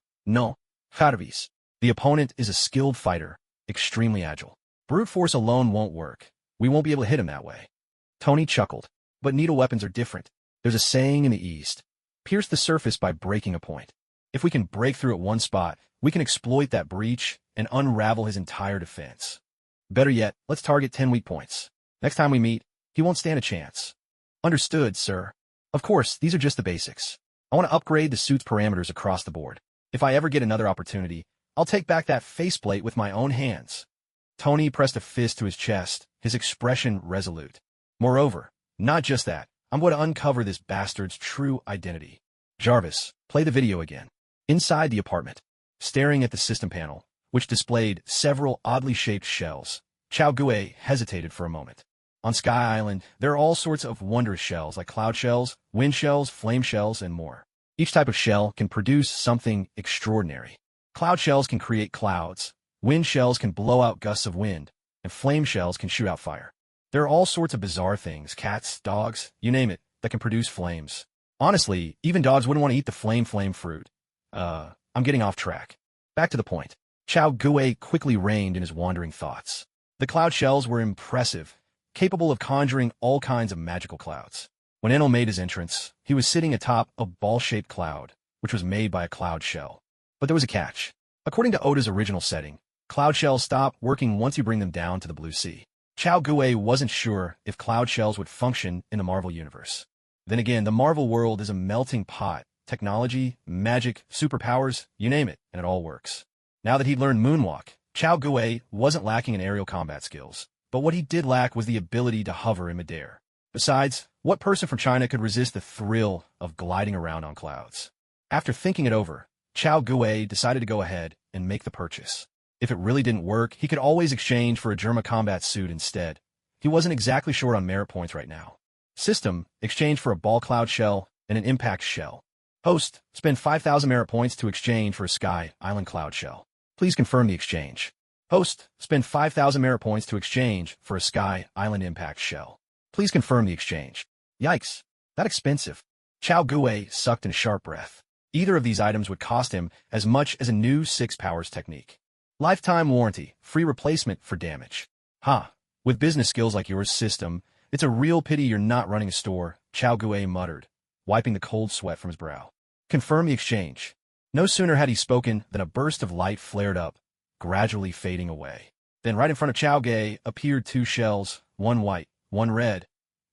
S1: Jarvis. The opponent is a skilled fighter, extremely agile. Brute force alone won't work. We won't be able to hit him that way. Tony chuckled. But needle weapons are different. There's a saying in the East. Pierce the surface by breaking a point. If we can break through at one spot, we can exploit that breach and unravel his entire defense. Better yet, let's target 10 weak points. Next time we meet, he won't stand a chance. Understood, sir. Of course, these are just the basics. I want to upgrade the suit's parameters across the board. If I ever get another opportunity, I'll take back that faceplate with my own hands. Tony pressed a fist to his chest, his expression resolute. Moreover, not just that, I'm going to uncover this bastard's true identity. Jarvis, play the video again. Inside the apartment, staring at the system panel, which displayed several oddly shaped shells, Chao Gue hesitated for a moment. On Sky Island, there are all sorts of wondrous shells like cloud shells, wind shells, flame shells, and more. Each type of shell can produce something extraordinary. Cloud shells can create clouds, wind shells can blow out gusts of wind, and flame shells can shoot out fire. There are all sorts of bizarre things, cats, dogs, you name it, that can produce flames. Honestly, even dogs wouldn't want to eat the flame fruit. I'm getting off track. Back to the point. Chao Gue quickly reined in his wandering thoughts. The cloud shells were impressive, capable of conjuring all kinds of magical clouds. When Enel made his entrance, he was sitting atop a ball-shaped cloud, which was made by a cloud shell. But there was a catch. According to Oda's original setting, cloud shells stop working once you bring them down to the blue sea. Chao Gue wasn't sure if cloud shells would function in the Marvel universe. Then again, the Marvel world is a melting pot. Technology, magic, superpowers, you name it, and it all works. Now that he'd learned moonwalk, Chao Gue wasn't lacking in aerial combat skills. But what he did lack was the ability to hover in midair. Besides, what person from China could resist the thrill of gliding around on clouds? After thinking it over, Chao Gue decided to go ahead and make the purchase. If it really didn't work, he could always exchange for a Germa combat suit instead. He wasn't exactly short on merit points right now. System, exchange for a ball cloud shell and an impact shell. Host, spend 5,000 merit points to exchange for a Sky Island cloud shell. Please confirm the exchange. Host, spend 5,000 merit points to exchange for a Sky Island impact shell. Please confirm the exchange. Yikes, that expensive. Chao Gue sucked in a sharp breath. Either of these items would cost him as much as a new 6 powers technique. Lifetime warranty, free replacement for damage. With business skills like yours, System, it's a real pity you're not running a store, Chao Gue muttered, wiping the cold sweat from his brow. Confirm the exchange. No sooner had he spoken than a burst of light flared up, gradually fading away. Then right in front of Chao Gue appeared 2 shells, one white, one red.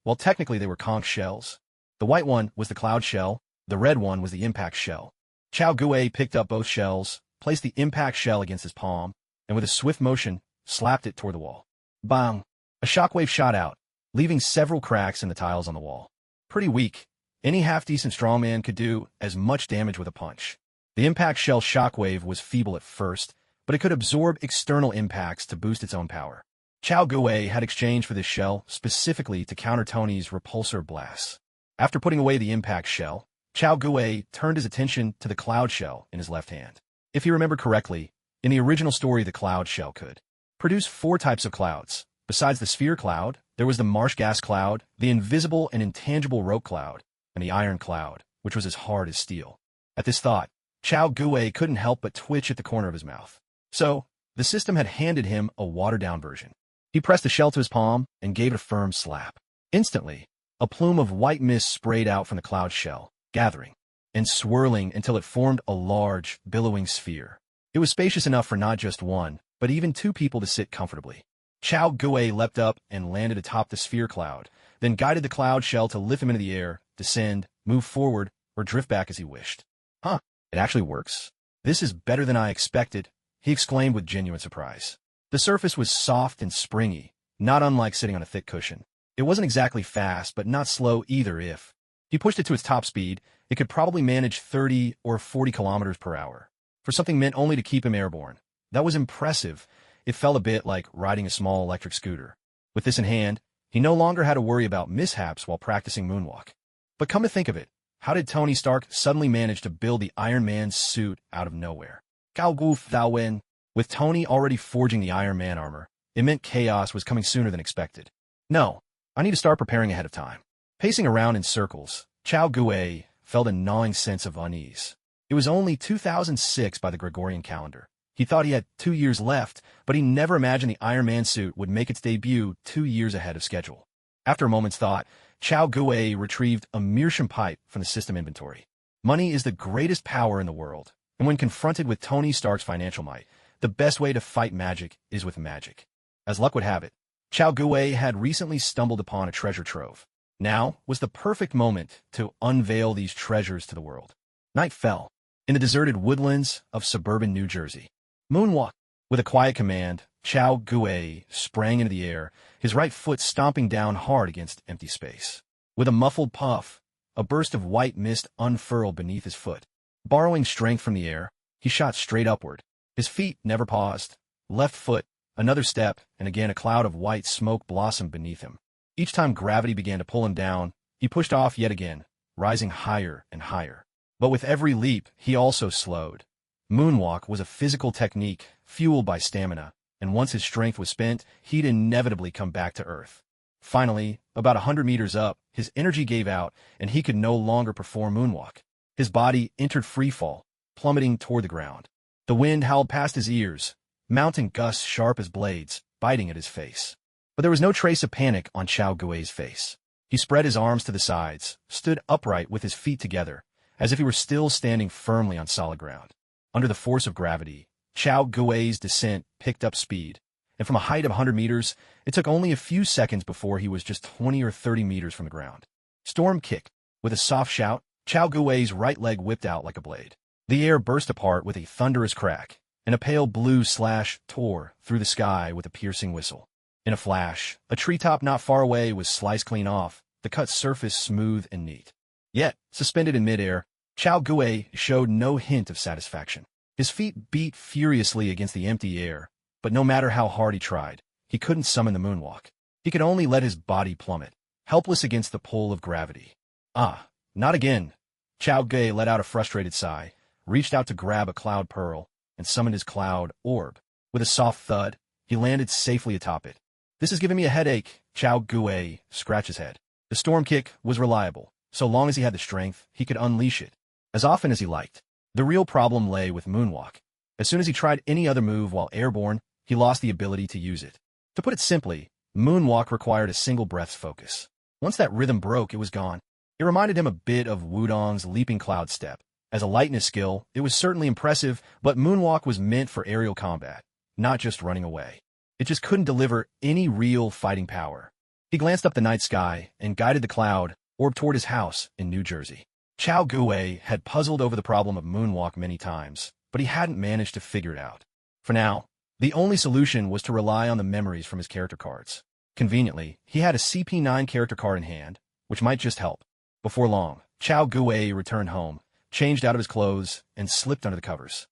S1: Well, technically they were conch shells. The white one was the cloud shell, the red one was the impact shell. Chao Gue picked up both shells, placed the impact shell against his palm, and with a swift motion, slapped it toward the wall. Bang! A shockwave shot out, leaving several cracks in the tiles on the wall. Pretty weak. Any half-decent strongman could do as much damage with a punch. The impact shell shockwave was feeble at first, but it could absorb external impacts to boost its own power. Chao Guwei had exchanged for this shell specifically to counter Tony's repulsor blasts. After putting away the impact shell, Chao Guwei turned his attention to the cloud shell in his left hand. If you remember correctly, in the original story the cloud shell could produce 4 types of clouds. Besides the sphere cloud, there was the marsh gas cloud, the invisible and intangible rope cloud, and the iron cloud, which was as hard as steel. At this thought, Chao Guwei couldn't help but twitch at the corner of his mouth. So, the system had handed him a watered-down version. He pressed the shell to his palm and gave it a firm slap. Instantly, a plume of white mist sprayed out from the cloud shell, gathering and swirling until it formed a large, billowing sphere. It was spacious enough for not just one, but even 2 people to sit comfortably. Chao Guwei leapt up and landed atop the sphere cloud, then guided the cloud shell to lift him into the air, descend, move forward, or drift back as he wished. Huh, it actually works. This is better than I expected, he exclaimed with genuine surprise. The surface was soft and springy, not unlike sitting on a thick cushion. It wasn't exactly fast, but not slow either. If he pushed it to its top speed, it could probably manage 30 or 40 kilometers per hour. For something meant only to keep him airborne, that was impressive. It felt a bit like riding a small electric scooter. With this in hand, he no longer had to worry about mishaps while practicing moonwalk. But come to think of it, how did Tony Stark suddenly manage to build the Iron Man suit out of nowhere? Gao Guf Thao Wen. With Tony already forging the Iron Man armor, it meant chaos was coming sooner than expected. No, I need to start preparing ahead of time. Pacing around in circles, Chao Guwei felt a gnawing sense of unease. It was only 2006 by the Gregorian calendar. He thought he had 2 years left, but he never imagined the Iron Man suit would make its debut 2 years ahead of schedule. After a moment's thought, Chao Guwei retrieved a meerschaum pipe from the system inventory. Money is the greatest power in the world, and when confronted with Tony Stark's financial might, the best way to fight magic is with magic. As luck would have it, Chao Guwei had recently stumbled upon a treasure trove. Now was the perfect moment to unveil these treasures to the world. Night fell in the deserted woodlands of suburban New Jersey. Moonwalk. With a quiet command, Chao Guwei sprang into the air, his right foot stomping down hard against empty space. With a muffled puff, a burst of white mist unfurled beneath his foot. Borrowing strength from the air, he shot straight upward. His feet never paused. Left foot, another step, and again a cloud of white smoke blossomed beneath him. Each time gravity began to pull him down, he pushed off yet again, rising higher and higher. But with every leap, he also slowed. Moonwalk was a physical technique fueled by stamina, and once his strength was spent, he'd inevitably come back to Earth. Finally, about 100 meters up, his energy gave out, and he could no longer perform moonwalk. His body entered freefall, plummeting toward the ground. The wind howled past his ears, mounting gusts sharp as blades, biting at his face. But there was no trace of panic on Chao Guwei's face. He spread his arms to the sides, stood upright with his feet together, as if he were still standing firmly on solid ground. Under the force of gravity, Chao Guwei's descent picked up speed, and from a height of 100 meters, it took only a few seconds before he was just 20 or 30 meters from the ground. Storm kick. With a soft shout, Chao Guwei's right leg whipped out like a blade. The air burst apart with a thunderous crack, and a pale blue slash tore through the sky with a piercing whistle. In a flash, a treetop not far away was sliced clean off, the cut surface smooth and neat. Yet, suspended in midair, Chao Guwei showed no hint of satisfaction. His feet beat furiously against the empty air, but no matter how hard he tried, he couldn't summon the moonwalk. He could only let his body plummet, helpless against the pull of gravity. Ah, not again. Chao Guwei let out a frustrated sigh, reached out to grab a cloud pearl, and summoned his cloud orb. With a soft thud, he landed safely atop it. This is giving me a headache, Chao Guwei scratched his head. The storm kick was reliable. So long as he had the strength, he could unleash it as often as he liked. The real problem lay with moonwalk. As soon as he tried any other move while airborne, he lost the ability to use it. To put it simply, moonwalk required a single breath's focus. Once that rhythm broke, it was gone. It reminded him a bit of Wudong's leaping cloud step. As a lightness skill, it was certainly impressive, but moonwalk was meant for aerial combat, not just running away. It just couldn't deliver any real fighting power. He glanced up the night sky and guided the cloud orb toward his house in New Jersey. Chao Guwei had puzzled over the problem of moonwalk many times, but he hadn't managed to figure it out. For now, The only solution was to rely on the memories from his character cards. Conveniently, he had a CP9 character card in hand, which might just help. Before long, Chao Guwei returned home, changed out of his clothes, and slipped under the covers.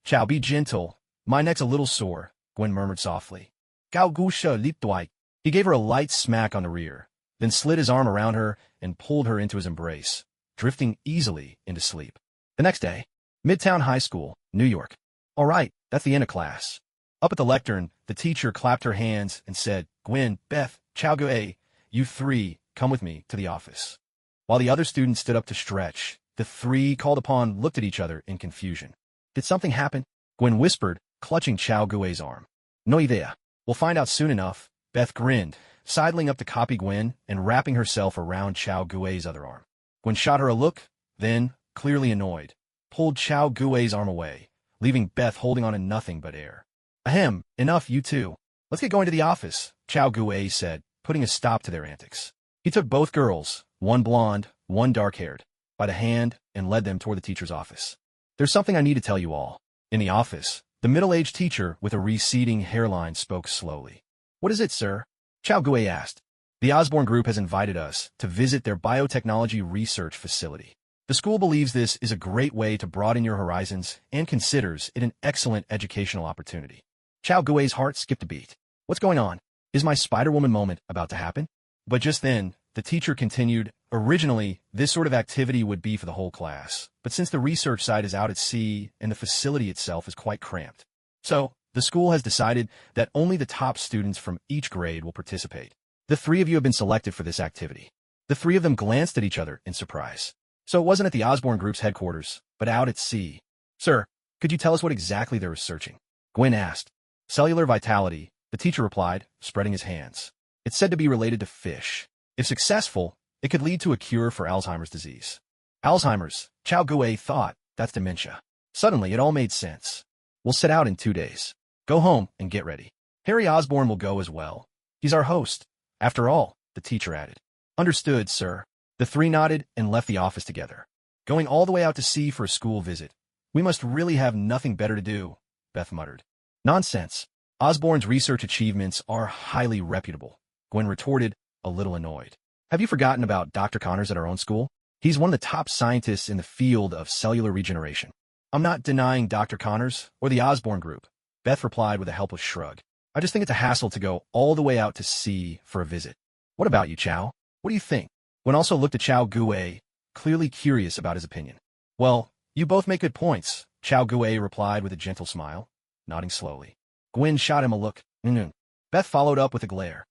S1: Chao, be gentle. My neck's a little sore, Gwen murmured softly. Gao Gusha leaped Dwight. He gave her a light smack on the rear, then slid his arm around her and pulled her into his embrace, drifting easily into sleep. The next day, Midtown High School, New York. All right, that's the end of class. Up at the lectern, the teacher clapped her hands and said, Gwen, Beth, Chao Guwei, you three, come with me to the office. While the other students stood up to stretch, the three called upon looked at each other in confusion. Did something happen? Gwen whispered, clutching Chao Guwei's arm. No idea. We'll find out soon enough. Beth grinned, sidling up to copy Gwen and wrapping herself around Chao Guwei's other arm. Gwen shot her a look, then, clearly annoyed, pulled Chao Guwei's arm away, leaving Beth holding on to nothing but air. Ahem, enough, you two. Let's get going to the office, Chao Guwei said, putting a stop to their antics. He took both girls, one blonde, one dark-haired, by the hand and led them toward the teacher's office. There's something I need to tell you all. In the office, the middle-aged teacher with a receding hairline spoke slowly. What is it, sir? Chao Guwei asked. The Osborne Group has invited us to visit their biotechnology research facility. The school believes this is a great way to broaden your horizons and considers it an excellent educational opportunity. Chao Guwei's heart skipped a beat. What's going on? Is my Spider-Woman moment about to happen? But just then, the teacher continued, originally, this sort of activity would be for the whole class, but since the research site is out at sea and the facility itself is quite cramped. So, the school has decided that only the top students from each grade will participate. The three of you have been selected for this activity. The three of them glanced at each other in surprise. So it wasn't at the Osborne Group's headquarters, but out at sea. Sir, could you tell us what exactly they're researching? Gwen asked. Cellular vitality, the teacher replied, spreading his hands. It's said to be related to fish. If successful, it could lead to a cure for Alzheimer's disease. Alzheimer's, Chao Guwei thought, that's dementia. Suddenly, it all made sense. We'll set out in 2 days. Go home and get ready. Harry Osborne will go as well. He's our host. After all, the teacher added. Understood, sir. The three nodded and left the office together. Going all the way out to sea for a school visit. We must really have nothing better to do, Beth muttered. Nonsense. Osborne's research achievements are highly reputable, Gwen retorted, a little annoyed. Have you forgotten about Dr. Connors at our own school? He's one of the top scientists in the field of cellular regeneration. I'm not denying Dr. Connors or the Osborne Group, Beth replied with a helpless shrug. I just think it's a hassle to go all the way out to sea for a visit. What about you, Chao? What do you think? Gwen also looked at Chao Guwei, clearly curious about his opinion. Well, you both make good points, Chao Guwei replied with a gentle smile, nodding slowly. Gwen shot him a look. Beth followed up with a glare.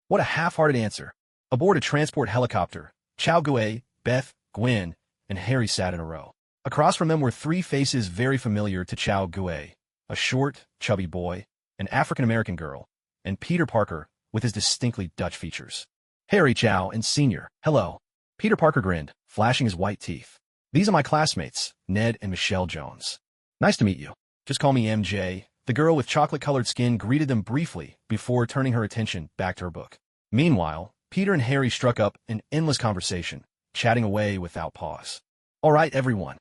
S1: What a half-hearted answer. Aboard a transport helicopter, Chao Guwei, Beth, Gwen, and Harry sat in a row. Across from them were three faces very familiar to Chao Guwei, a short, chubby boy, an African-American girl, and Peter Parker with his distinctly Dutch features. Harry, Chao, and Senior, hello. Peter Parker grinned, flashing his white teeth. These are my classmates, Ned and Michelle Jones. Nice to meet you. Just call me MJ. The girl with chocolate-colored skin greeted them briefly before turning her attention back to her book. Meanwhile, Peter and Harry struck up an endless conversation, chatting away without pause. All right, everyone.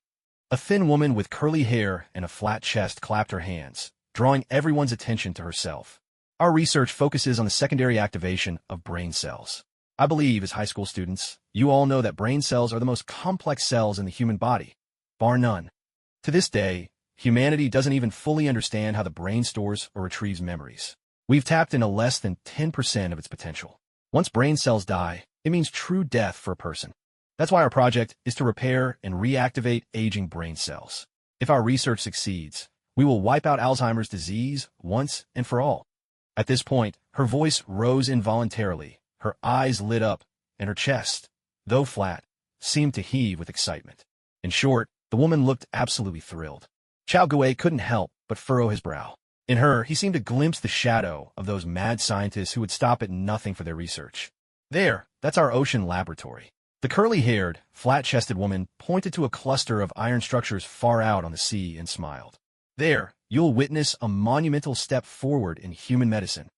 S1: A thin woman with curly hair and a flat chest clapped her hands, drawing everyone's attention to herself. Our research focuses on the secondary activation of brain cells. I believe, as high school students, you all know that brain cells are the most complex cells in the human body, bar none. To this day, humanity doesn't even fully understand how the brain stores or retrieves memories. We've tapped into less than 10% of its potential. Once brain cells die, it means true death for a person. That's why our project is to repair and reactivate aging brain cells. If our research succeeds, we will wipe out Alzheimer's disease once and for all. At this point, her voice rose involuntarily, her eyes lit up, and her chest, though flat, seemed to heave with excitement. In short, the woman looked absolutely thrilled. Chao Guwei couldn't help but furrow his brow. In her, he seemed to glimpse the shadow of those mad scientists who would stop at nothing for their research. There, that's our ocean laboratory. The curly-haired, flat-chested woman pointed to a cluster of iron structures far out on the sea and smiled. There, you'll witness a monumental step forward in human medicine.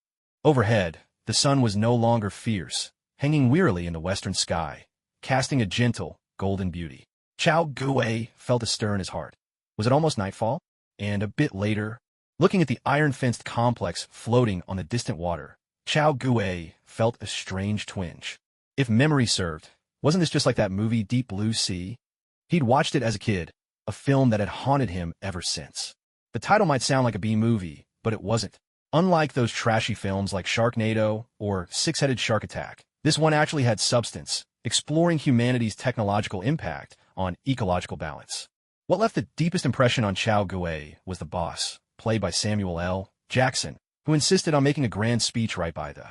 S1: Overhead, the sun was no longer fierce, hanging wearily in the western sky, casting a gentle, golden beauty. Chao Guwei felt a stir in his heart. Was it almost nightfall? And a bit later, Looking at the iron-fenced complex floating on the distant water, Chao Gue felt a strange twinge. If memory served, wasn't this just like that movie Deep Blue Sea? He'd watched it as a kid, a film that had haunted him ever since. The title might sound like a B-movie, but it wasn't. Unlike those trashy films like Sharknado or Six-Headed Shark Attack, this one actually had substance, exploring humanity's technological impact on ecological balance. What left the deepest impression on Chao Gue was the boss, played by Samuel L. Jackson, who insisted on making a grand speech right by the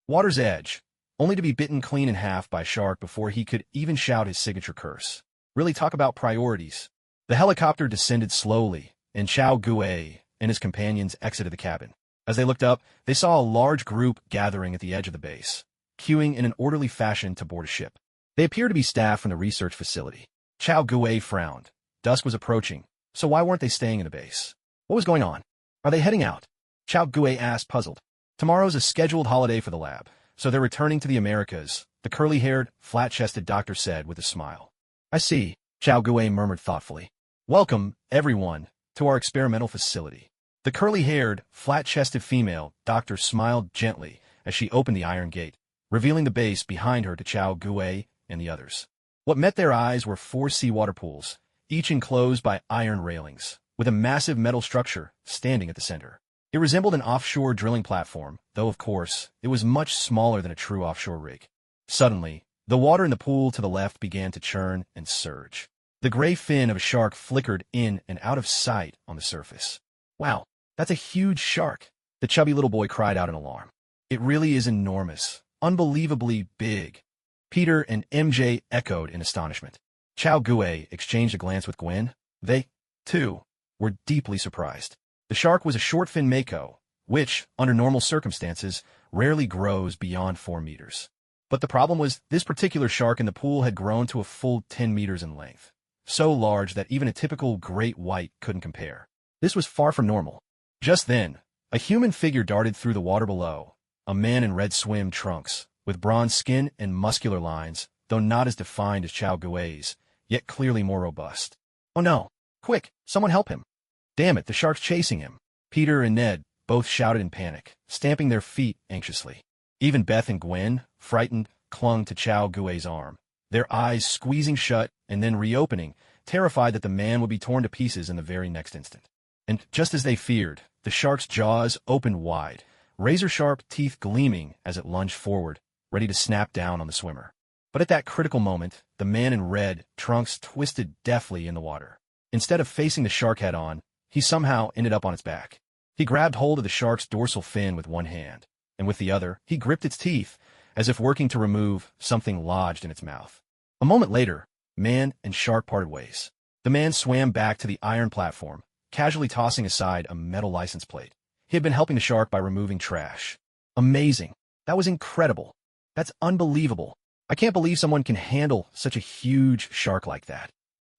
S1: water's edge, only to be bitten clean in half by a shark before he could even shout his signature curse. Really talk about priorities. The helicopter descended slowly, and Chao Gue and his companions exited the cabin. As they looked up, they saw a large group gathering at the edge of the base, queuing in an orderly fashion to board a ship. They appeared to be staff from the research facility. Chao Gue frowned. Dusk was approaching, so why weren't they staying in the base? What was going on? Are they heading out? Chao Gue asked, puzzled. Tomorrow's a scheduled holiday for the lab, so they're returning to the Americas, the curly-haired, flat-chested doctor said with a smile. I see, Chao Gue murmured thoughtfully. Welcome, everyone, to our experimental facility. The curly-haired, flat-chested female doctor smiled gently as she opened the iron gate, revealing the base behind her to Chao Gue and the others. What met their eyes were 4 seawater pools, each enclosed by iron railings, with a massive metal structure standing at the center. It resembled an offshore drilling platform, though of course, it was much smaller than a true offshore rig. Suddenly, the water in the pool to the left began to churn and surge. The gray fin of a shark flickered in and out of sight on the surface. Wow, that's a huge shark, the chubby little boy cried out in alarm. It really is enormous, unbelievably big. Peter and MJ echoed in astonishment. Chao Gue exchanged a glance with Gwen. They, too, were deeply surprised. The shark was a short-fin mako, which, under normal circumstances, rarely grows beyond 4 meters. But the problem was this particular shark in the pool had grown to a full 10 meters in length, so large that even a typical great white couldn't compare. This was far from normal. Just then, a human figure darted through the water below, a man in red swim trunks, with bronze skin and muscular lines, though not as defined as Chao Gue's, yet clearly more robust. Oh no! Quick, someone help him! Damn it, the shark's chasing him! Peter and Ned both shouted in panic, stamping their feet anxiously. Even Beth and Gwen, frightened, clung to Chao Gue's arm, their eyes squeezing shut and then reopening, terrified that the man would be torn to pieces in the very next instant. And just as they feared, the shark's jaws opened wide, razor-sharp teeth gleaming as it lunged forward, ready to snap down on the swimmer. But at that critical moment, the man in red trunks twisted deftly in the water. Instead of facing the shark head-on, he somehow ended up on its back. He grabbed hold of the shark's dorsal fin with one hand, and with the other, he gripped its teeth, as if working to remove something lodged in its mouth. A moment later, man and shark parted ways. The man swam back to the iron platform, casually tossing aside a metal license plate. He had been helping the shark by removing trash. Amazing. That was incredible. That's unbelievable. I can't believe someone can handle such a huge shark like that.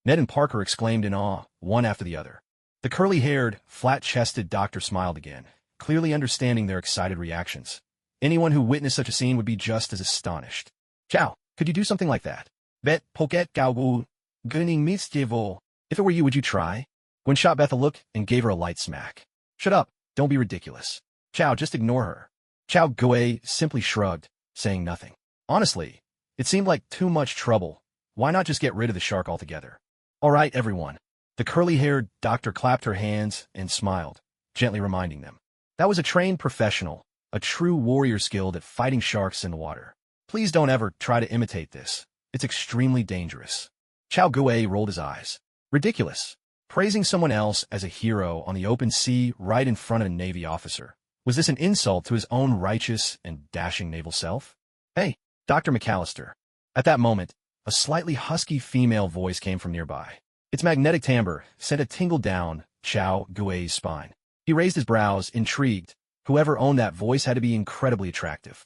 S1: Ned and Parker exclaimed in awe, one after the other. The curly-haired, flat-chested doctor smiled again, clearly understanding their excited reactions. Anyone who witnessed such a scene would be just as astonished. Chow, could you do something like that? Bet poket gao gunning mischievous. If it were you, would you try? Gwen shot Beth a look and gave her a light smack. Shut up, don't be ridiculous. Chow, just ignore her. Chao Gue simply shrugged, saying nothing. Honestly, it seemed like too much trouble. Why not just get rid of the shark altogether? All right, everyone. The curly-haired doctor clapped her hands and smiled, gently reminding them. That was a trained professional, a true warrior skilled at fighting sharks in the water. Please don't ever try to imitate this. It's extremely dangerous. Chao Gue rolled his eyes. Ridiculous. Praising someone else as a hero on the open sea right in front of a Navy officer. Was this an insult to his own righteous and dashing naval self? Hey, Dr. McAllister. At that moment, a slightly husky female voice came from nearby. Its magnetic timbre sent a tingle down Chao Gue's spine. He raised his brows, intrigued. Whoever owned that voice had to be incredibly attractive.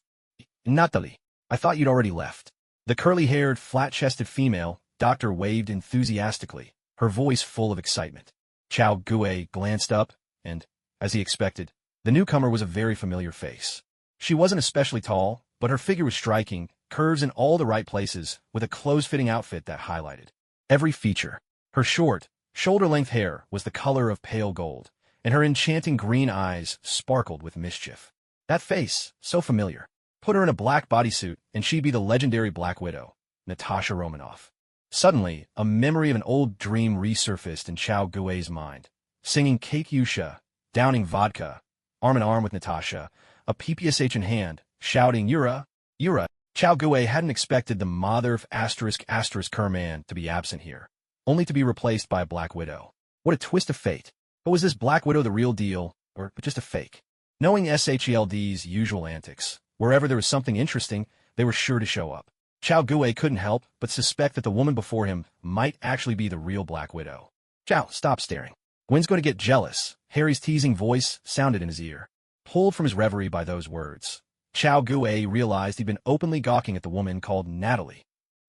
S1: Natalie, I thought you'd already left. The curly-haired, flat-chested female doctor waved enthusiastically, her voice full of excitement. Chao Gue glanced up, and, as he expected, the newcomer was a very familiar face. She wasn't especially tall, but her figure was striking, curves in all the right places, with a close-fitting outfit that highlighted every feature. Her short, shoulder-length hair was the color of pale gold, and her enchanting green eyes sparkled with mischief. That face, so familiar. Put her in a black bodysuit, and she'd be the legendary Black Widow, Natasha Romanoff. Suddenly, a memory of an old dream resurfaced in Chao Gui's mind. Singing Cake Yusha, downing vodka, arm in arm with Natasha, a PPSH in hand, shouting, Yura, Yura. Chao Gui hadn't expected the mother of asterisk Kerman to be absent here, only to be replaced by a Black Widow. What a twist of fate. But was this Black Widow the real deal, or just a fake? Knowing SHELD's usual antics, wherever there was something interesting, they were sure to show up. Chao Gui couldn't help but suspect that the woman before him might actually be the real Black Widow. Chao, stop staring. Gwen's going to get jealous. Harry's teasing voice sounded in his ear. Pulled from his reverie by those words, Chao Gui realized he'd been openly gawking at the woman called Natalie.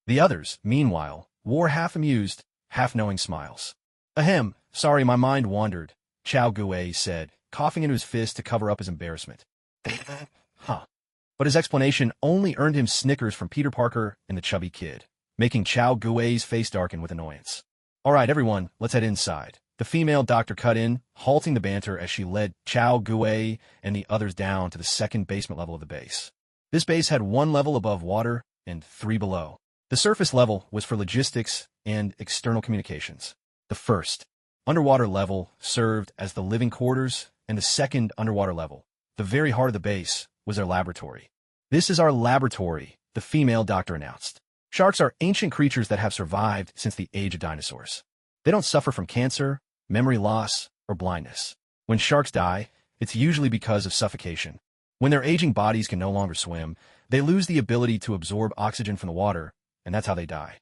S1: The others, meanwhile, wore half-amused, half-knowing smiles. Ahem, sorry my mind wandered, Chao Gui said, coughing into his fist to cover up his embarrassment. Huh. But his explanation only earned him snickers from Peter Parker and the chubby kid, making Chao Gui's face darken with annoyance. All right, everyone, let's head inside. The female doctor cut in, halting the banter as she led Chao Gui and the others down to the second basement level of the base. This base had 1 level above water and 3 below. The surface level was for logistics and external communications. The first, underwater level, served as the living quarters, and the second underwater level, the very heart of the base, was their laboratory. This is our laboratory, the female doctor announced. Sharks are ancient creatures that have survived since the age of dinosaurs. They don't suffer from cancer, memory loss, or blindness. When sharks die, it's usually because of suffocation. When their aging bodies can no longer swim, they lose the ability to absorb oxygen from the water, and that's how they die.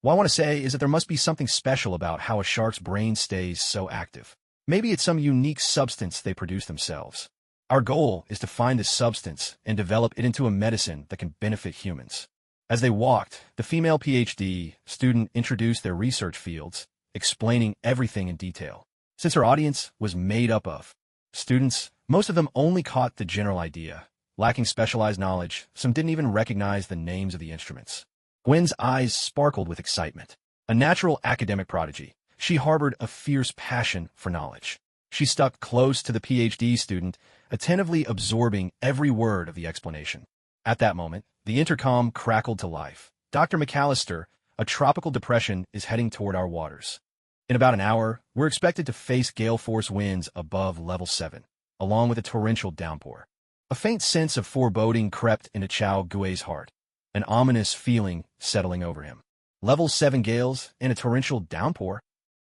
S1: What I want to say is that there must be something special about how a shark's brain stays so active. Maybe it's some unique substance they produce themselves. Our goal is to find this substance and develop it into a medicine that can benefit humans. As they walked, the female PhD student introduced their research fields, explaining everything in detail. Since her audience was made up of students, most of them only caught the general idea. Lacking specialized knowledge, some didn't even recognize the names of the instruments. Gwen's eyes sparkled with excitement. A natural academic prodigy, she harbored a fierce passion for knowledge. She stuck close to the PhD student, attentively absorbing every word of the explanation. At that moment, the intercom crackled to life. Dr. McAllister, a tropical depression is heading toward our waters. In about an hour, we're expected to face gale force winds above level 7, along with a torrential downpour. A faint sense of foreboding crept into Chao Gui's heart, an ominous feeling settling over him. Level 7 gales and a torrential downpour?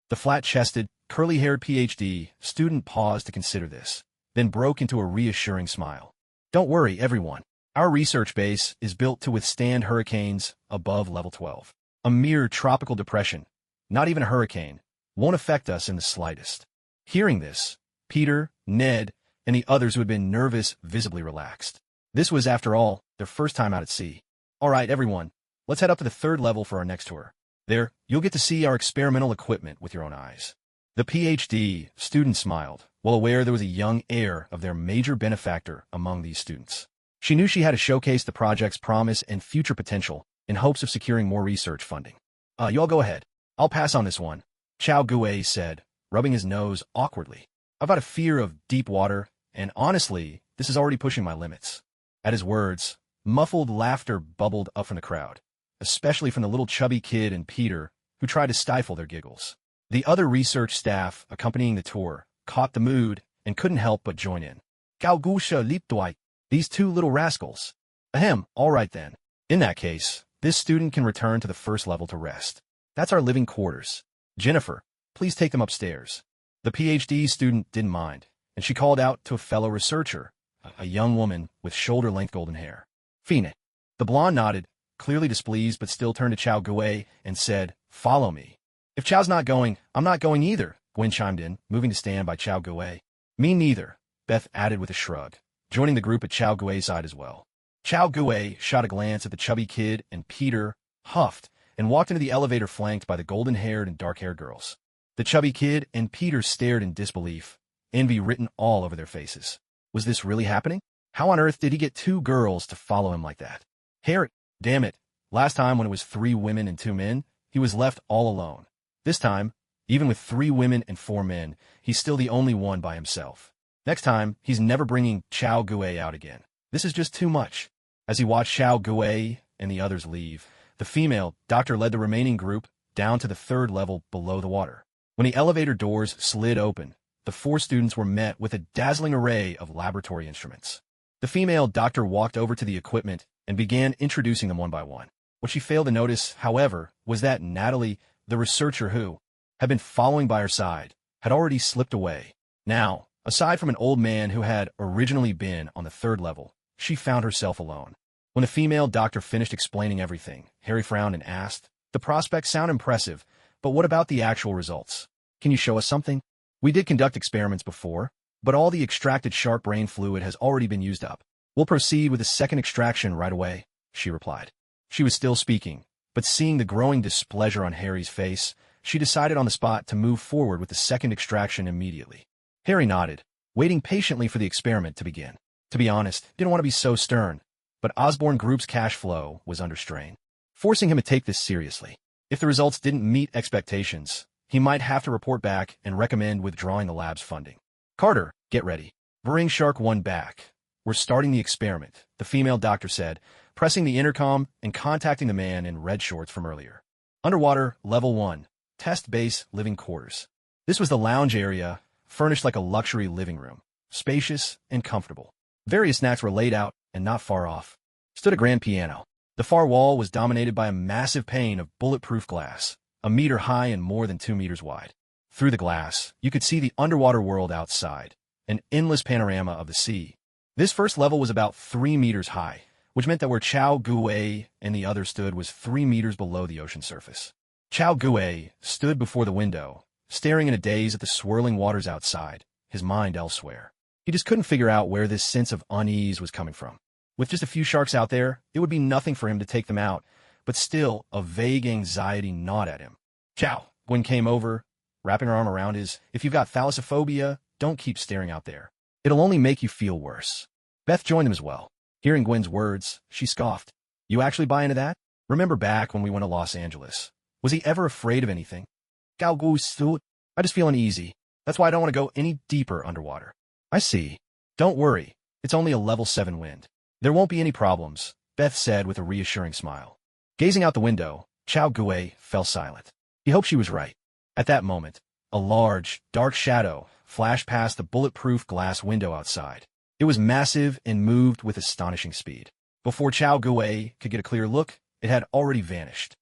S1: The flat-chested, curly-haired PhD student paused to consider this, then broke into a reassuring smile. Don't worry, everyone. Our research base is built to withstand hurricanes above level 12. A mere tropical depression, not even a hurricane, won't affect us in the slightest. Hearing this, Peter, Ned, and the others who had been nervous visibly relaxed. This was, after all, their first time out at sea. All right, everyone, let's head up to the 3rd level for our next tour. There, you'll get to see our experimental equipment with your own eyes. The PhD student smiled, well aware there was a young heir of their major benefactor among these students. She knew she had to showcase the project's promise and future potential in hopes of securing more research funding. You all go ahead. I'll pass on this one, Chao Gui said, rubbing his nose awkwardly. I've got a fear of deep water, and honestly, this is already pushing my limits. At his words, muffled laughter bubbled up from the crowd, especially from the little chubby kid and Peter, who tried to stifle their giggles. The other research staff accompanying the tour caught the mood and couldn't help but join in. Gaugusha Leapdwike, these 2 little rascals. Ahem, all right then. In that case, this student can return to the 1st level to rest. That's our living quarters. Jennifer, please take them upstairs. The PhD student didn't mind, and she called out to a fellow researcher, a young woman with shoulder-length golden hair. Phoenix. The blonde nodded, clearly displeased, but still turned to Chao Gui and said, follow me. If Chao's not going, I'm not going either, Gwen chimed in, moving to stand by Chao Gui. Me neither, Beth added with a shrug, joining the group at Chao Gui's side as well. Chao Gui shot a glance at the chubby kid, and Peter huffed and walked into the elevator flanked by the golden-haired and dark-haired girls. The chubby kid and Peter stared in disbelief, envy written all over their faces. Was this really happening? How on earth did he get 2 girls to follow him like that? Harry, damn it. Last time when it was 3 women and 2 men, he was left all alone. This time, Even with 3 women and 4 men, he's still the only one by himself. Next time, he's never bringing Chao Gue out again. This is just too much. As he watched Chao Gue and the others leave, the female doctor led the remaining group down to the 3rd level below the water. When the elevator doors slid open, the 4 students were met with a dazzling array of laboratory instruments. The female doctor walked over to the equipment and began introducing them one by one. What she failed to notice, however, was that Natalie, the researcher who had been following by her side, had already slipped away. Now, aside from an old man who had originally been on the 3rd level, she found herself alone. When the female doctor finished explaining everything, Harry frowned and asked, "The prospects sound impressive, but what about the actual results? Can you show us something? We did conduct experiments before, but all the extracted shark brain fluid has already been used up. We'll proceed with the 2nd extraction right away," she replied. She was still speaking, but seeing the growing displeasure on Harry's face, she decided on the spot to move forward with the 2nd extraction immediately. Harry nodded, waiting patiently for the experiment to begin. To be honest, he didn't want to be so stern, but Osborne Group's cash flow was under strain, forcing him to take this seriously. If the results didn't meet expectations, he might have to report back and recommend withdrawing the lab's funding. "Carter, get ready. Bring Shark 1 back. We're starting the experiment," the female doctor said, pressing the intercom and contacting the man in red shorts from earlier. Underwater, Level 1, Test Base Living Quarters. This was the lounge area, furnished like a luxury living room, spacious and comfortable. Various snacks were laid out, and not far off stood a grand piano. The far wall was dominated by a massive pane of bulletproof glass, a meter high and more than 2 meters wide. Through the glass, you could see the underwater world outside, an endless panorama of the sea. This first level was about 3 meters high, which meant that where Chao Gue and the others stood was 3 meters below the ocean surface. Chao Gue stood before the window, staring in a daze at the swirling waters outside, his mind elsewhere. He just couldn't figure out where this sense of unease was coming from. With just a few sharks out there, it would be nothing for him to take them out, but still a vague anxiety gnawed at him. "Chow," Gwen came over, wrapping her arm around his, "If you've got thalassophobia, don't keep staring out there. It'll only make you feel worse." Beth joined them as well. Hearing Gwen's words, she scoffed. "You actually buy into that? Remember back when we went to Los Angeles? Was he ever afraid of anything? I just feel uneasy. That's why I don't want to go any deeper underwater." "I see. Don't worry. It's only a level 7 wind. There won't be any problems," Beth said with a reassuring smile. Gazing out the window, Chao Gue fell silent. He hoped she was right. At that moment, a large, dark shadow flashed past the bulletproof glass window outside. It was massive and moved with astonishing speed. Before Chao Gue could get a clear look, it had already vanished.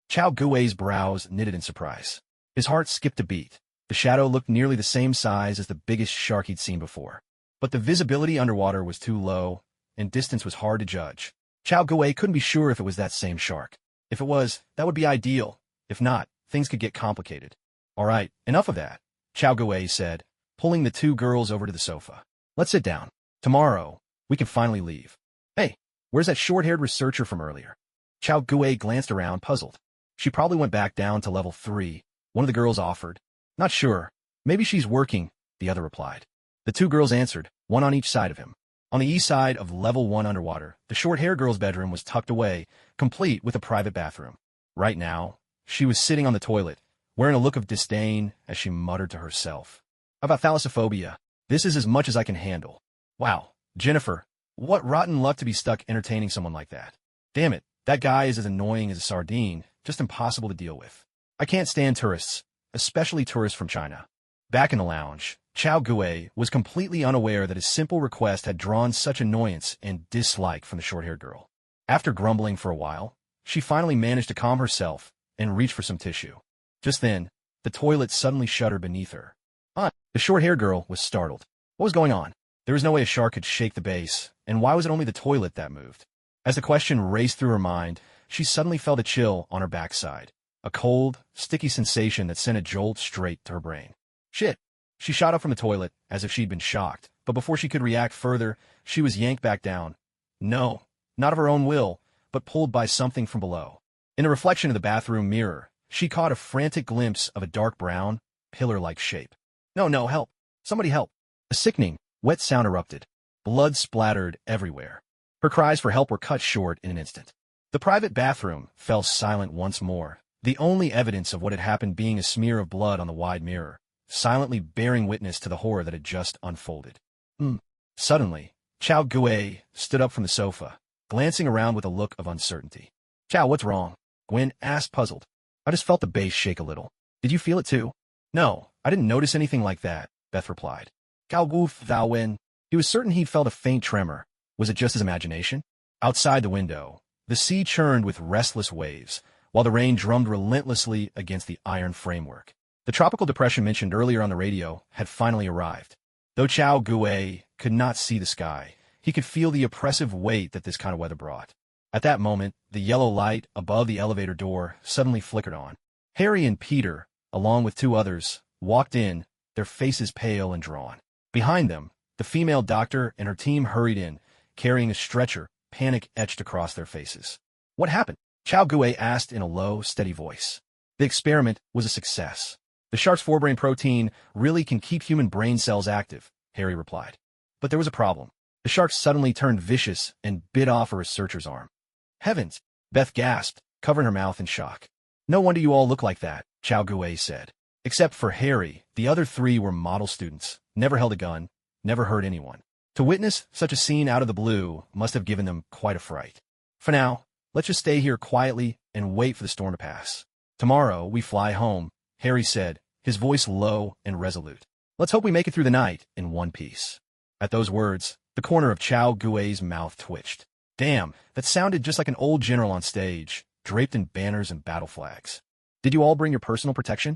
S1: Chao Gue's brows knitted in surprise. His heart skipped a beat. The shadow looked nearly the same size as the biggest shark he'd seen before. But the visibility underwater was too low, and distance was hard to judge. Chao Gue couldn't be sure if it was that same shark. If it was, that would be ideal. If not, things could get complicated. "All right, enough of that," Chao Gue said, pulling the 2 girls over to the sofa. "Let's sit down. Tomorrow, we can finally leave." "Hey, where's that short-haired researcher from earlier?" Chao Gue glanced around, puzzled. "She probably went back down to level 3, one of the girls offered. "Not sure. Maybe she's working," the other replied. The 2 girls answered, one on each side of him. On the east side of level 1 underwater, the short-haired girl's bedroom was tucked away, complete with a private bathroom. Right now, she was sitting on the toilet, wearing a look of disdain as she muttered to herself. "How about thalassophobia? This is as much as I can handle. Wow, Jennifer, what rotten luck to be stuck entertaining someone like that. Damn it, that guy is as annoying as a sardine, just impossible to deal with. I can't stand tourists, especially tourists from China." Back in the lounge, Chao Gue was completely unaware that his simple request had drawn such annoyance and dislike from the short-haired girl. After grumbling for a while, she finally managed to calm herself and reached for some tissue. Just then, the toilet suddenly shuddered beneath her. The short-haired girl was startled. What was going on? There was no way a shark could shake the base, and why was it only the toilet that moved? As the question raced through her mind, she suddenly felt a chill on her backside, a cold, sticky sensation that sent a jolt straight to her brain. Shit! She shot up from the toilet as if she'd been shocked, but before she could react further, she was yanked back down. No, not of her own will, but pulled by something from below. In the reflection of the bathroom mirror, she caught a frantic glimpse of a dark brown, pillar-like shape. No, help! Somebody help! A sickening, wet sound erupted. Blood splattered everywhere. Her cries for help were cut short in an instant. The private bathroom fell silent once more, the only evidence of what had happened being a smear of blood on the wide mirror, silently bearing witness to the horror that had just unfolded. Suddenly, Chao Gui stood up from the sofa, glancing around with a look of uncertainty. Chao, what's wrong? Gwen asked, puzzled. I just felt the base shake a little. Did you feel it too? No, I didn't notice anything like that, Beth replied. Gao Woof Thou Wen. He was certain he'd felt a faint tremor. Was it just his imagination? Outside the window, the sea churned with restless waves, while the rain drummed relentlessly against the iron framework. The tropical depression mentioned earlier on the radio had finally arrived. Though Chao Gui could not see the sky, he could feel the oppressive weight that this kind of weather brought. At that moment, the yellow light above the elevator door suddenly flickered on. Harry and Peter, along with two others, walked in, their faces pale and drawn. Behind them, the female doctor and her team hurried in, carrying a stretcher, panic etched across their faces. What happened? Chao Gui asked in a low, steady voice. The experiment was a success. The shark's forebrain protein really can keep human brain cells active, Harry replied. But there was a problem. The shark suddenly turned vicious and bit off a researcher's arm. Heavens! Beth gasped, covering her mouth in shock. No wonder you all look like that, Chao Gui said. Except for Harry, the other three were model students, never held a gun, never hurt anyone. To witness such a scene out of the blue must have given them quite a fright. For now, let's just stay here quietly and wait for the storm to pass. Tomorrow we fly home, Harry said, his voice low and resolute. Let's hope we make it through the night in one piece. At those words, the corner of Chao Gui's mouth twitched. Damn, that sounded just like an old general on stage, draped in banners and battle flags. Did you all bring your personal protection?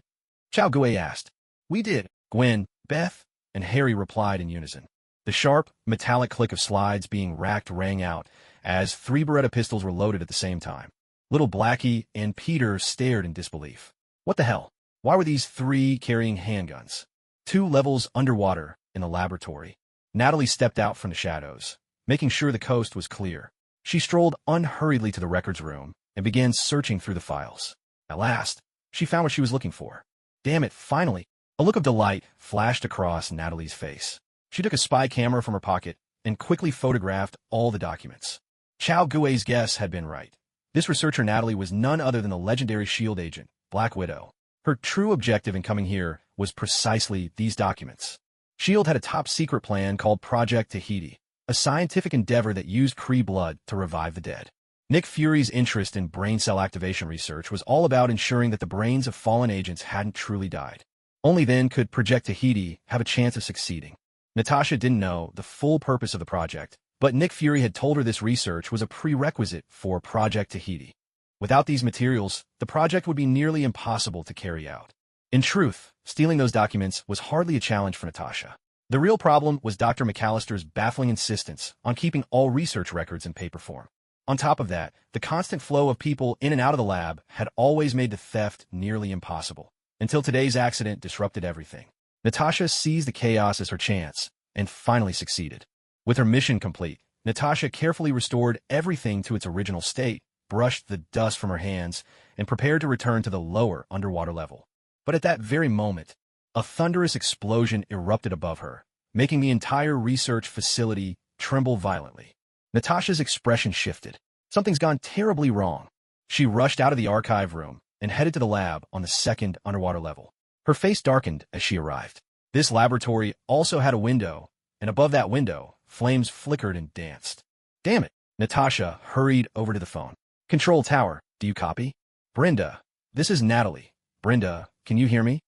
S1: Chao Gui asked. We did, Gwen, Beth, and Harry replied in unison. The sharp, metallic click of slides being racked rang out as 3 Beretta pistols were loaded at the same time. Little Blackie and Peter stared in disbelief. What the hell? Why were these 3 carrying handguns? 2 levels underwater in the laboratory. Natalie stepped out from the shadows, making sure the coast was clear. She strolled unhurriedly to the records room and began searching through the files. At last, she found what she was looking for. Damn it, finally! A look of delight flashed across Natalie's face. She took a spy camera from her pocket and quickly photographed all the documents. Chao Gui's guess had been right. This researcher Natalie was none other than the legendary S.H.I.E.L.D. agent, Black Widow. Her true objective in coming here was precisely these documents. S.H.I.E.L.D. had a top-secret plan called Project Tahiti, a scientific endeavor that used Kree blood to revive the dead. Nick Fury's interest in brain cell activation research was all about ensuring that the brains of fallen agents hadn't truly died. Only then could Project Tahiti have a chance of succeeding. Natasha didn't know the full purpose of the project, but Nick Fury had told her this research was a prerequisite for Project Tahiti. Without these materials, the project would be nearly impossible to carry out. In truth, stealing those documents was hardly a challenge for Natasha. The real problem was Dr. McAllister's baffling insistence on keeping all research records in paper form. On top of that, the constant flow of people in and out of the lab had always made the theft nearly impossible, until today's accident disrupted everything. Natasha seized the chaos as her chance, and finally succeeded. With her mission complete, Natasha carefully restored everything to its original state, brushed the dust from her hands, and prepared to return to the lower underwater level. But at that very moment, a thunderous explosion erupted above her, making the entire research facility tremble violently. Natasha's expression shifted. Something's gone terribly wrong. She rushed out of the archive room and headed to the lab on the 2nd underwater level. Her face darkened as she arrived. This laboratory also had a window, and above that window, flames flickered and danced. Damn it! Natasha hurried over to the phone. Control tower, do you copy? Brenda, this is Natalie. Brenda, can you hear me?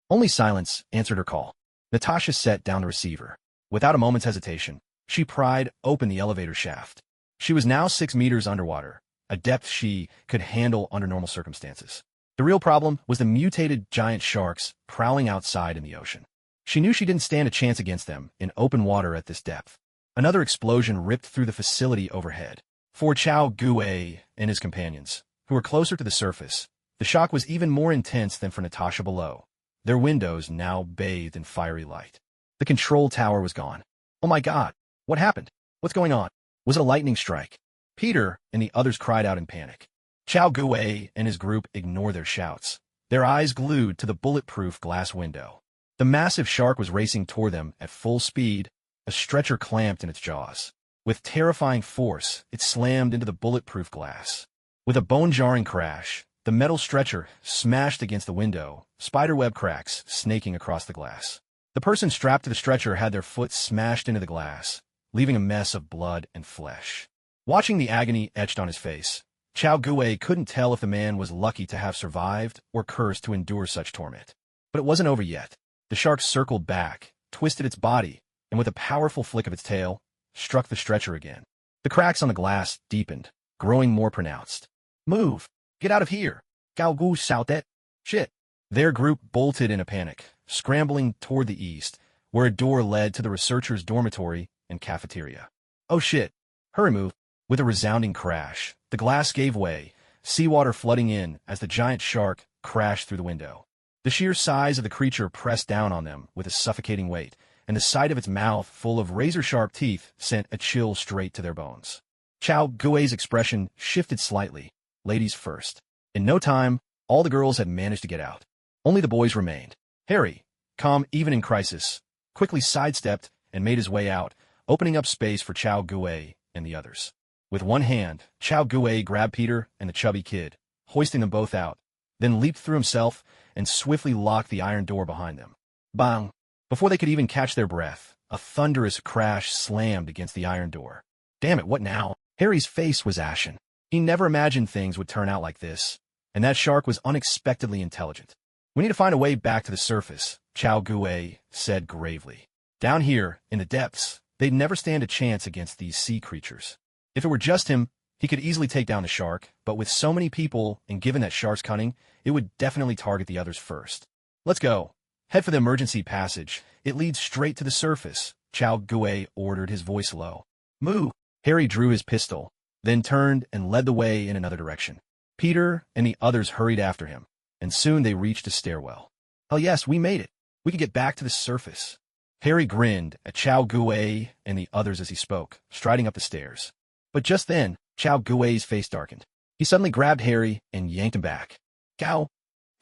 S1: Only silence answered her call. Natasha set down the receiver. Without a moment's hesitation, she pried open the elevator shaft. She was now 6 meters underwater, a depth she could handle under normal circumstances. The real problem was the mutated giant sharks prowling outside in the ocean. She knew she didn't stand a chance against them in open water at this depth. Another explosion ripped through the facility overhead. For Chao Gui and his companions, who were closer to the surface, the shock was even more intense than for Natasha below. Their windows now bathed in fiery light. The control tower was gone. Oh my God! What happened? What's going on? Was it a lightning strike? Peter and the others cried out in panic. Chao Gui and his group ignored their shouts, their eyes glued to the bulletproof glass window. The massive shark was racing toward them at full speed, a stretcher clamped in its jaws. With terrifying force, it slammed into the bulletproof glass. With a bone-jarring crash, The metal stretcher smashed against the window, spiderweb cracks snaking across the glass. The person strapped to the stretcher had their foot smashed into the glass, leaving a mess of blood and flesh. Watching the agony etched on his face, Chao Guo couldn't tell if the man was lucky to have survived or cursed to endure such torment. But it wasn't over yet. The shark circled back, twisted its body, and with a powerful flick of its tail, struck the stretcher again. The cracks on the glass deepened, growing more pronounced. "Move! Get out of here!" Gao Gu shouted. "Shit!" Their group bolted in a panic, scrambling toward the east, where a door led to the researchers' dormitory and cafeteria. "Oh shit! Hurry, move!" With a resounding crash, the glass gave way, seawater flooding in as the giant shark crashed through the window. The sheer size of the creature pressed down on them with a suffocating weight, and the sight of its mouth full of razor-sharp teeth sent a chill straight to their bones. Chao Guo's expression shifted slightly, ladies first. In no time, all the girls had managed to get out. Only the boys remained. Harry, calm even in crisis, quickly sidestepped and made his way out, opening up space for Chao Guo and the others. With one hand, Chao Guo grabbed Peter and the chubby kid, hoisting them both out, then leaped through himself and swiftly locked the iron door behind them. Bang! Before they could even catch their breath, a thunderous crash slammed against the iron door. Damn it, what now? Harry's face was ashen. He never imagined things would turn out like this, and that shark was unexpectedly intelligent. "We need to find a way back to the surface," Chao Guo said gravely. "Down here, in the depths, they'd never stand a chance against these sea creatures. If it were just him, he could easily take down the shark, but with so many people, and given that shark's cunning, it would definitely target the others first. Let's go. Head for the emergency passage. It leads straight to the surface," Chao Guo ordered, his voice low. "Moo!" Harry drew his pistol, then turned and led the way in another direction. Peter and the others hurried after him, and soon they reached a stairwell. "Hell yes, we made it. We can get back to the surface." Harry grinned at Chao Guo and the others as he spoke, striding up the stairs. But just then, Chao Guo's face darkened. He suddenly grabbed Harry and yanked him back. "Gao!"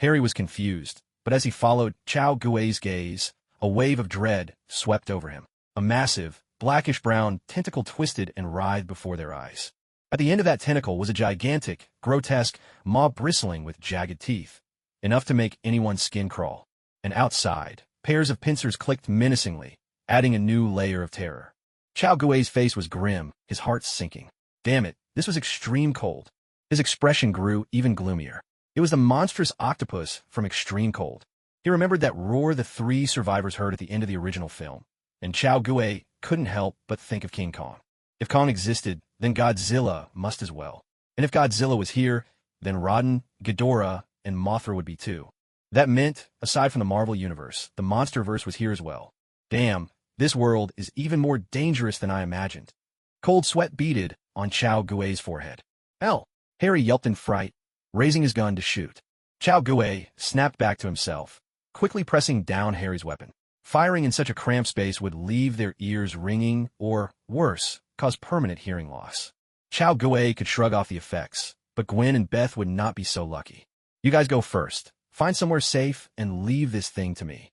S1: Harry was confused, but as he followed Chao Guo's gaze, a wave of dread swept over him. A massive, blackish-brown tentacle twisted and writhed before their eyes. At the end of that tentacle was a gigantic, grotesque maw bristling with jagged teeth, enough to make anyone's skin crawl. And outside, pairs of pincers clicked menacingly, adding a new layer of terror. Chao Guo's face was grim, his heart sinking. Damn it, this was extreme cold. His expression grew even gloomier. It was the monstrous octopus from Extreme Cold. He remembered that roar the three survivors heard at the end of the original film, and Chao Guo couldn't help but think of King Kong. If Kong existed, then Godzilla must as well. And if Godzilla was here, then Rodan, Ghidorah, and Mothra would be too. That meant, aside from the Marvel Universe, the Monsterverse was here as well. Damn, this world is even more dangerous than I imagined. Cold sweat beaded on Chao Guo's forehead. "Hell!" Harry yelped in fright, raising his gun to shoot. Chao Guo snapped back to himself, quickly pressing down Harry's weapon. Firing in such a cramped space would leave their ears ringing or, worse, cause permanent hearing loss. Chao Guo could shrug off the effects, but Gwen and Beth would not be so lucky. "You guys go first. Find somewhere safe and leave this thing to me."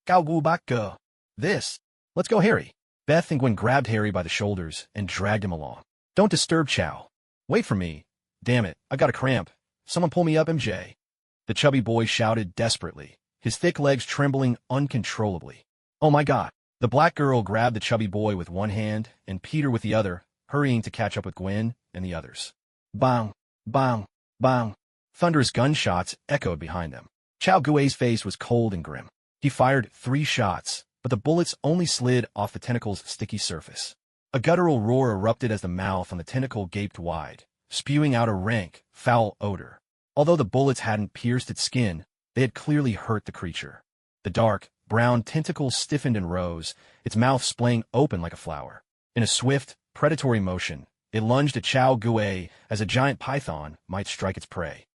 S1: "Gao Gu Bak Go. This. Let's go, Harry." Beth and Gwen grabbed Harry by the shoulders and dragged him along. "Don't disturb Chao. Wait for me. Damn it, I got a cramp. Someone pull me up, MJ." The chubby boy shouted desperately, his thick legs trembling uncontrollably. "Oh my God." The black girl grabbed the chubby boy with one hand and Peter with the other, hurrying to catch up with Gwen and the others. Bang, bang, bang. Thunderous gunshots echoed behind them. Chao Guo's face was cold and grim. He fired 3 shots, but the bullets only slid off the tentacle's sticky surface. A guttural roar erupted as the mouth on the tentacle gaped wide, spewing out a rank, foul odor. Although the bullets hadn't pierced its skin, they had clearly hurt the creature. The dark, brown tentacle stiffened and rose, its mouth splaying open like a flower. In a swift, predatory motion, it lunged at Chao Guo as a giant python might strike its prey.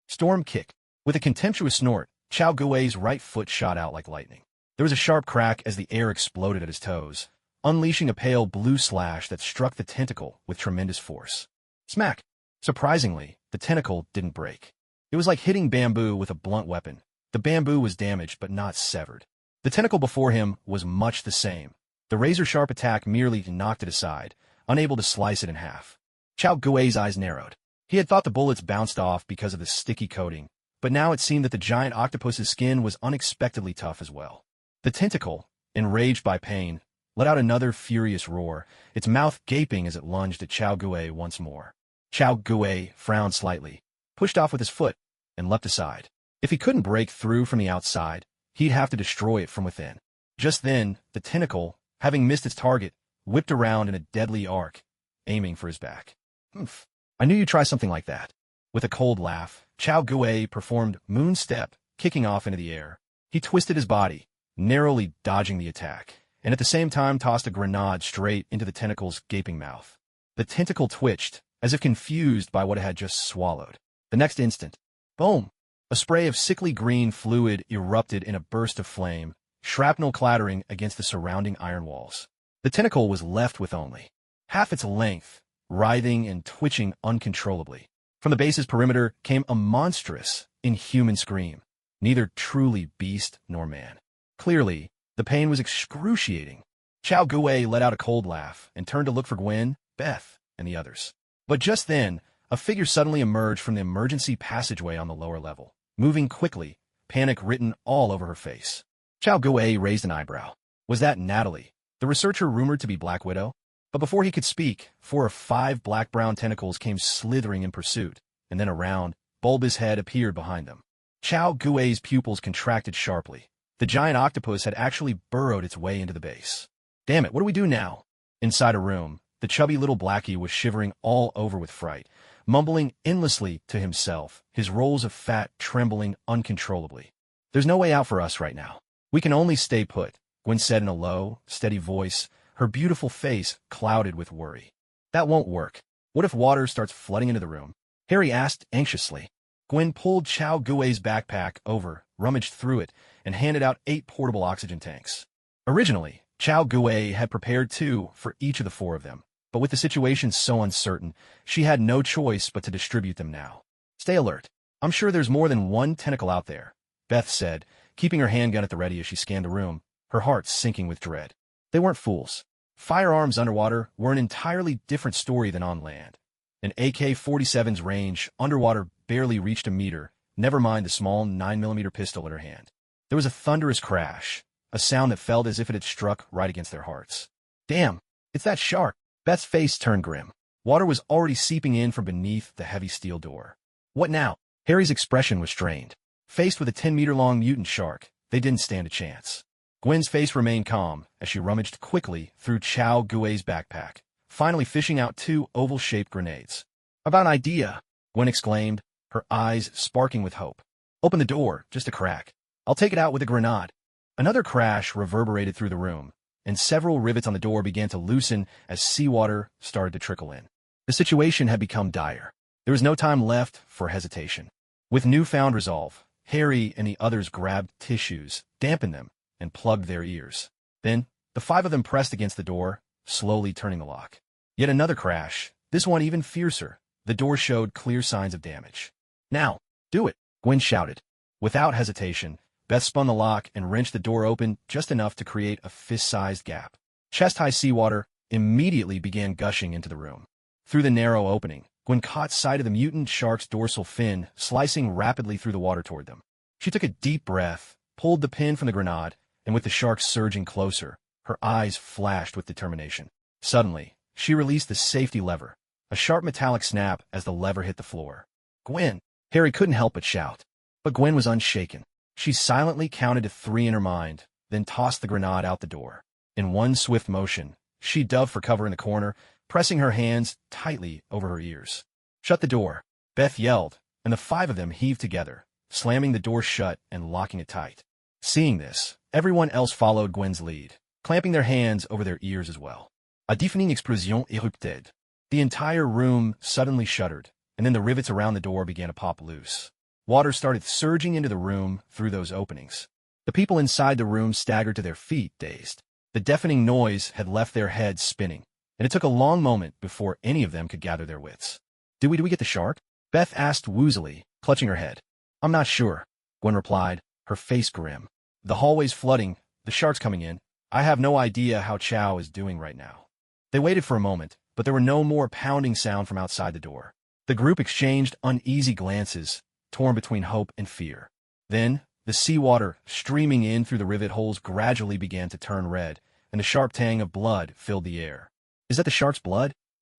S1: Storm kick. With a contemptuous snort, Chao Guo's right foot shot out like lightning. There was a sharp crack as the air exploded at his toes, unleashing a pale blue slash that struck the tentacle with tremendous force. Smack! Surprisingly, the tentacle didn't break. It was like hitting bamboo with a blunt weapon. The bamboo was damaged but not severed. The tentacle before him was much the same. The razor-sharp attack merely knocked it aside, unable to slice it in half. Chao Guo's eyes narrowed. He had thought the bullets bounced off because of the sticky coating, but now it seemed that the giant octopus's skin was unexpectedly tough as well. The tentacle, enraged by pain, let out another furious roar, its mouth gaping as it lunged at Chao Gue once more. Chao Gue frowned slightly, pushed off with his foot, and leapt aside. If he couldn't break through from the outside, he'd have to destroy it from within. Just then, the tentacle, having missed its target, whipped around in a deadly arc, aiming for his back. Humph. I knew you'd try something like that. With a cold laugh, Chao Gue performed moon step, kicking off into the air. He twisted his body, narrowly dodging the attack, and at the same time tossed a grenade straight into the tentacle's gaping mouth. The tentacle twitched, as if confused by what it had just swallowed. The next instant, boom! A spray of sickly green fluid erupted in a burst of flame, shrapnel clattering against the surrounding iron walls. The tentacle was left with only half its length, writhing and twitching uncontrollably. From the base's perimeter came a monstrous, inhuman scream, neither truly beast nor man. Clearly, the pain was excruciating. Chao Gue let out a cold laugh and turned to look for Gwen, Beth, and the others. But just then, a figure suddenly emerged from the emergency passageway on the lower level, moving quickly, panic written all over her face. Chao Gue raised an eyebrow. Was that Natalie, the researcher rumored to be Black Widow? But before he could speak, 4 or 5 black-brown tentacles came slithering in pursuit, and then a round, bulbous head appeared behind them. Chao Gue's pupils contracted sharply. The giant octopus had actually burrowed its way into the base. Damn it, what do we do now? Inside a room, the chubby little blackie was shivering all over with fright, mumbling endlessly to himself, his rolls of fat trembling uncontrollably. There's no way out for us right now. We can only stay put, Gwen said in a low, steady voice, her beautiful face clouded with worry. That won't work. What if water starts flooding into the room? Harry asked anxiously. Gwen pulled Chao Gue's backpack over, rummaged through it, and handed out 8 portable oxygen tanks. Originally, Chao Gue had prepared 2 for each of the 4 of them, but with the situation so uncertain, she had no choice but to distribute them now. Stay alert. I'm sure there's more than one tentacle out there, Beth said, keeping her handgun at the ready as she scanned the room, her heart sinking with dread. They weren't fools. Firearms underwater were an entirely different story than on land. An AK-47's range underwater barely reached a meter, never mind the small 9mm pistol in her hand. There was a thunderous crash, a sound that felt as if it had struck right against their hearts. Damn, it's that shark. Beth's face turned grim. Water was already seeping in from beneath the heavy steel door. What now? Harry's expression was strained. Faced with a 10-meter-long mutant shark, they didn't stand a chance. Gwen's face remained calm as she rummaged quickly through Chao Gue's backpack, finally fishing out 2 oval-shaped grenades. About an idea, Gwen exclaimed, her eyes sparking with hope. Open the door, just a crack. I'll take it out with a grenade. Another crash reverberated through the room, and several rivets on the door began to loosen as seawater started to trickle in. The situation had become dire. There was no time left for hesitation. With newfound resolve, Harry and the others grabbed tissues, dampened them, and plugged their ears. Then, the 5 of them pressed against the door, slowly turning the lock. Yet another crash, this one even fiercer. The door showed clear signs of damage. Now, do it, Gwen shouted. Without hesitation, Beth spun the lock and wrenched the door open just enough to create a fist-sized gap. Chest-high seawater immediately began gushing into the room. Through the narrow opening, Gwen caught sight of the mutant shark's dorsal fin slicing rapidly through the water toward them. She took a deep breath, pulled the pin from the grenade, and with the shark surging closer, her eyes flashed with determination. Suddenly, she released the safety lever, a sharp metallic snap as the lever hit the floor. Gwen! Harry couldn't help but shout. But Gwen was unshaken. She silently counted to 3 in her mind, then tossed the grenade out the door. In one swift motion, she dove for cover in the corner, pressing her hands tightly over her ears. Shut the door, Beth yelled, and the 5 of them heaved together, slamming the door shut and locking it tight. Seeing this, everyone else followed Gwen's lead, clamping their hands over their ears as well. A deafening explosion erupted. The entire room suddenly shuddered, and then the rivets around the door began to pop loose. Water started surging into the room through those openings. The people inside the room staggered to their feet, dazed. The deafening noise had left their heads spinning, and it took a long moment before any of them could gather their wits. Do we get the shark? Beth asked woozily, clutching her head. I'm not sure, Gwen replied, her face grim. The hallway's flooding, the shark's coming in. I have no idea how Chao is doing right now. They waited for a moment, but there were no more pounding sound from outside the door. The group exchanged uneasy glances, torn between hope and fear. Then, the seawater streaming in through the rivet holes gradually began to turn red, and a sharp tang of blood filled the air. "Is that the shark's blood?"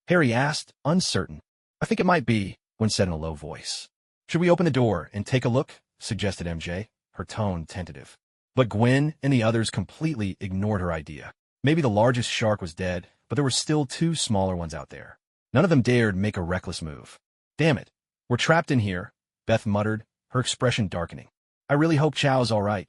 S1: Harry asked, uncertain. "I think it might be," Gwen said in a low voice. "Should we open the door and take a look?" suggested MJ, her tone tentative. But Gwen and the others completely ignored her idea. Maybe the largest shark was dead, but there were still two smaller ones out there. None of them dared make a reckless move. "Damn it, we're trapped in here," Beth muttered, her expression darkening. "I really hope Chow's all right,"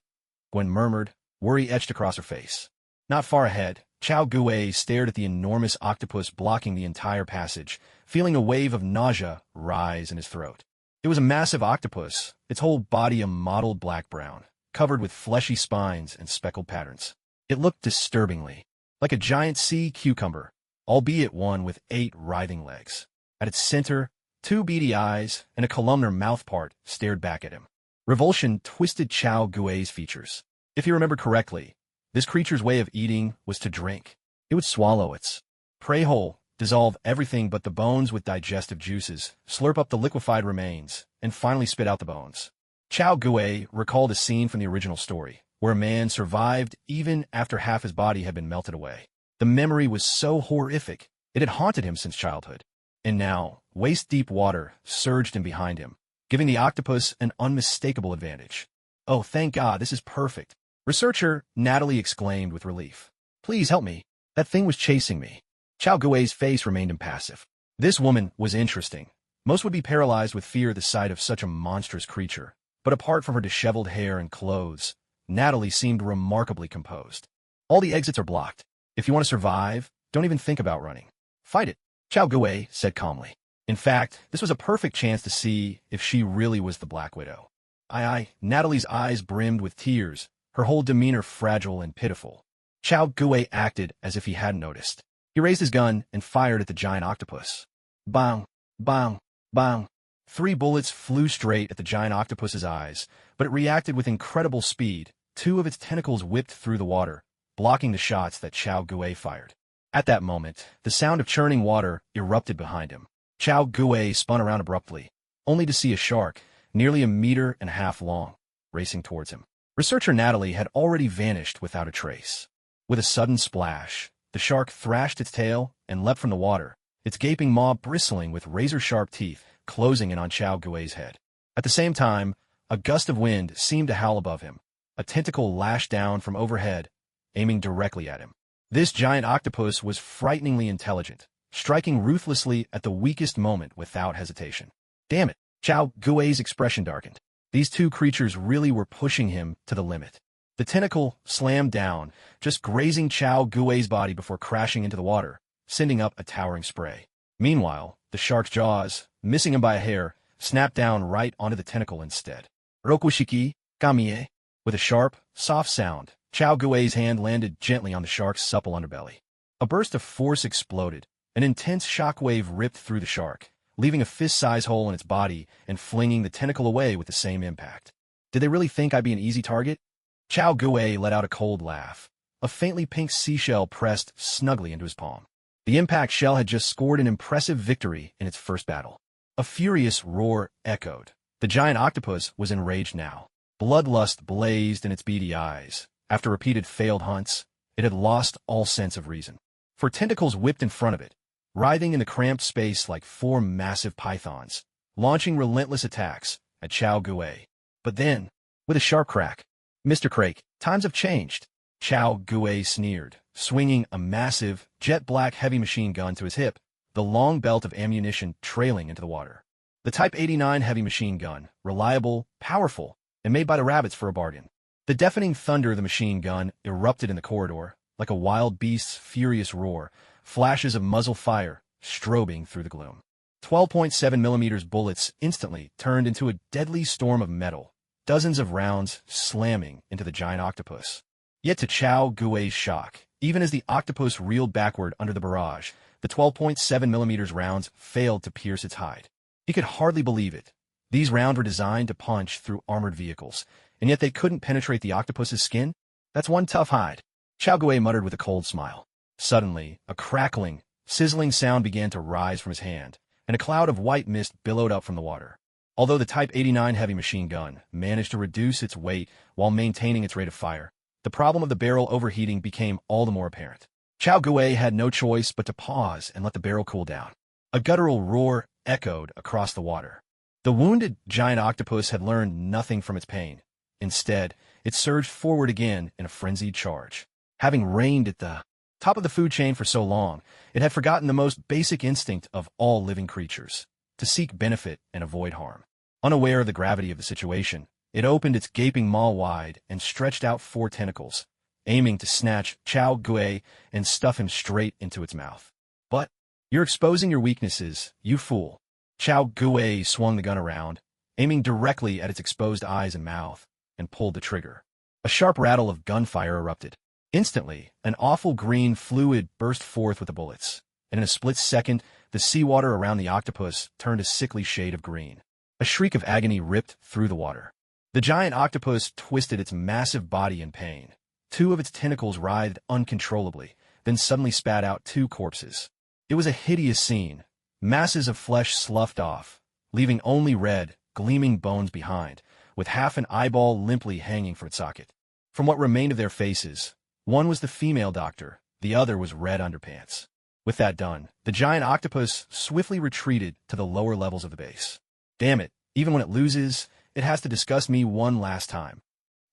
S1: Gwen murmured, worry etched across her face. Not far ahead, Chow Gue stared at the enormous octopus blocking the entire passage, feeling a wave of nausea rise in his throat. It was a massive octopus, its whole body a mottled black-brown, covered with fleshy spines and speckled patterns. It looked disturbingly like a giant sea cucumber, albeit one with 8 writhing legs. At its center, 2 beady eyes and a columnar mouthpart stared back at him. Revulsion twisted Chow Gue's features. If he remembered correctly, this creature's way of eating was to drink. It would swallow its prey whole, dissolve everything but the bones with digestive juices, slurp up the liquefied remains, and finally spit out the bones. Chow Gue recalled a scene from the original story, where a man survived even after half his body had been melted away. The memory was so horrific, it had haunted him since childhood. And now, waist-deep water surged in behind him, giving the octopus an unmistakable advantage. "Oh, thank God, this is perfect," researcher Natalie exclaimed with relief. "Please help me. That thing was chasing me." Chow Gue's face remained impassive. This woman was interesting. Most would be paralyzed with fear at the sight of such a monstrous creature. But apart from her disheveled hair and clothes, Natalie seemed remarkably composed. "All the exits are blocked. If you want to survive, don't even think about running. Fight it," Chow Gue said calmly. In fact, this was a perfect chance to see if she really was the Black Widow. Aye, Natalie's eyes brimmed with tears, her whole demeanor fragile and pitiful. Chow Gue acted as if he hadn't noticed. He raised his gun and fired at the giant octopus. Bang, bang, bang. 3 bullets flew straight at the giant octopus's eyes, but it reacted with incredible speed. 2 of its tentacles whipped through the water, blocking the shots that Chow Gue fired. At that moment, the sound of churning water erupted behind him. Chow Gue spun around abruptly, only to see a shark, nearly 1.5 meters long, racing towards him. Researcher Natalie had already vanished without a trace. With a sudden splash, the shark thrashed its tail and leapt from the water, its gaping maw bristling with razor-sharp teeth, closing in on Chow Gue's head. At the same time, a gust of wind seemed to howl above him. A tentacle lashed down from overhead, aiming directly at him. This giant octopus was frighteningly intelligent, striking ruthlessly at the weakest moment without hesitation. "Damn it!" Chow Gue's expression darkened. These two creatures really were pushing him to the limit. The tentacle slammed down, just grazing Chow Gue's body before crashing into the water, sending up a towering spray. Meanwhile, the shark's jaws, missing him by a hair, snapped down right onto the tentacle instead. "Rokushiki, Kamie." With a sharp, soft sound, Chow Gue's hand landed gently on the shark's supple underbelly. A burst of force exploded. An intense shockwave ripped through the shark, leaving a fist-sized hole in its body and flinging the tentacle away with the same impact. Did they really think I'd be an easy target? Chow Gue let out a cold laugh. A faintly pink seashell pressed snugly into his palm. The impact shell had just scored an impressive victory in its first battle. A furious roar echoed. The giant octopus was enraged now. Bloodlust blazed in its beady eyes. After repeated failed hunts, it had lost all sense of reason. For tentacles whipped in front of it, writhing in the cramped space like 4 massive pythons, launching relentless attacks at Chow Gue. But then, with a sharp crack, "Mr. Crake, times have changed," Chow Gue sneered, swinging a massive, jet-black heavy machine gun to his hip, the long belt of ammunition trailing into the water. The Type 89 heavy machine gun, reliable, powerful, and made by the rabbits for a bargain. The deafening thunder of the machine gun erupted in the corridor, like a wild beast's furious roar, flashes of muzzle fire strobing through the gloom. 12.7mm bullets instantly turned into a deadly storm of metal, dozens of rounds slamming into the giant octopus. Yet to Chow Gue's shock, even as the octopus reeled backward under the barrage, the 12.7mm rounds failed to pierce its hide. He could hardly believe it. These rounds were designed to punch through armored vehicles, and yet they couldn't penetrate the octopus's skin? That's one tough hide, Chow Gue muttered with a cold smile. Suddenly, a crackling, sizzling sound began to rise from his hand, and a cloud of white mist billowed up from the water. Although the Type 89 heavy machine gun managed to reduce its weight while maintaining its rate of fire, the problem of the barrel overheating became all the more apparent. Chao Gui had no choice but to pause and let the barrel cool down. A guttural roar echoed across the water. The wounded giant octopus had learned nothing from its pain. Instead, it surged forward again in a frenzied charge. Having reigned at the top of the food chain for so long, it had forgotten the most basic instinct of all living creatures, to seek benefit and avoid harm. Unaware of the gravity of the situation, it opened its gaping maw wide and stretched out 4 tentacles, aiming to snatch Chao Gui and stuff him straight into its mouth. But you're exposing your weaknesses, you fool. Chao Gui swung the gun around, aiming directly at its exposed eyes and mouth, and pulled the trigger. A sharp rattle of gunfire erupted. Instantly, an awful green fluid burst forth with the bullets, and in a split second, the seawater around the octopus turned a sickly shade of green. A shriek of agony ripped through the water. The giant octopus twisted its massive body in pain. 2 of its tentacles writhed uncontrollably, then suddenly spat out 2 corpses. It was a hideous scene. Masses of flesh sloughed off, leaving only red, gleaming bones behind, with half an eyeball limply hanging from its socket. From what remained of their faces, one was the female doctor, the other was Red Underpants. With that done, the giant octopus swiftly retreated to the lower levels of the base. Damn it, even when it loses, it has to disgust me one last time.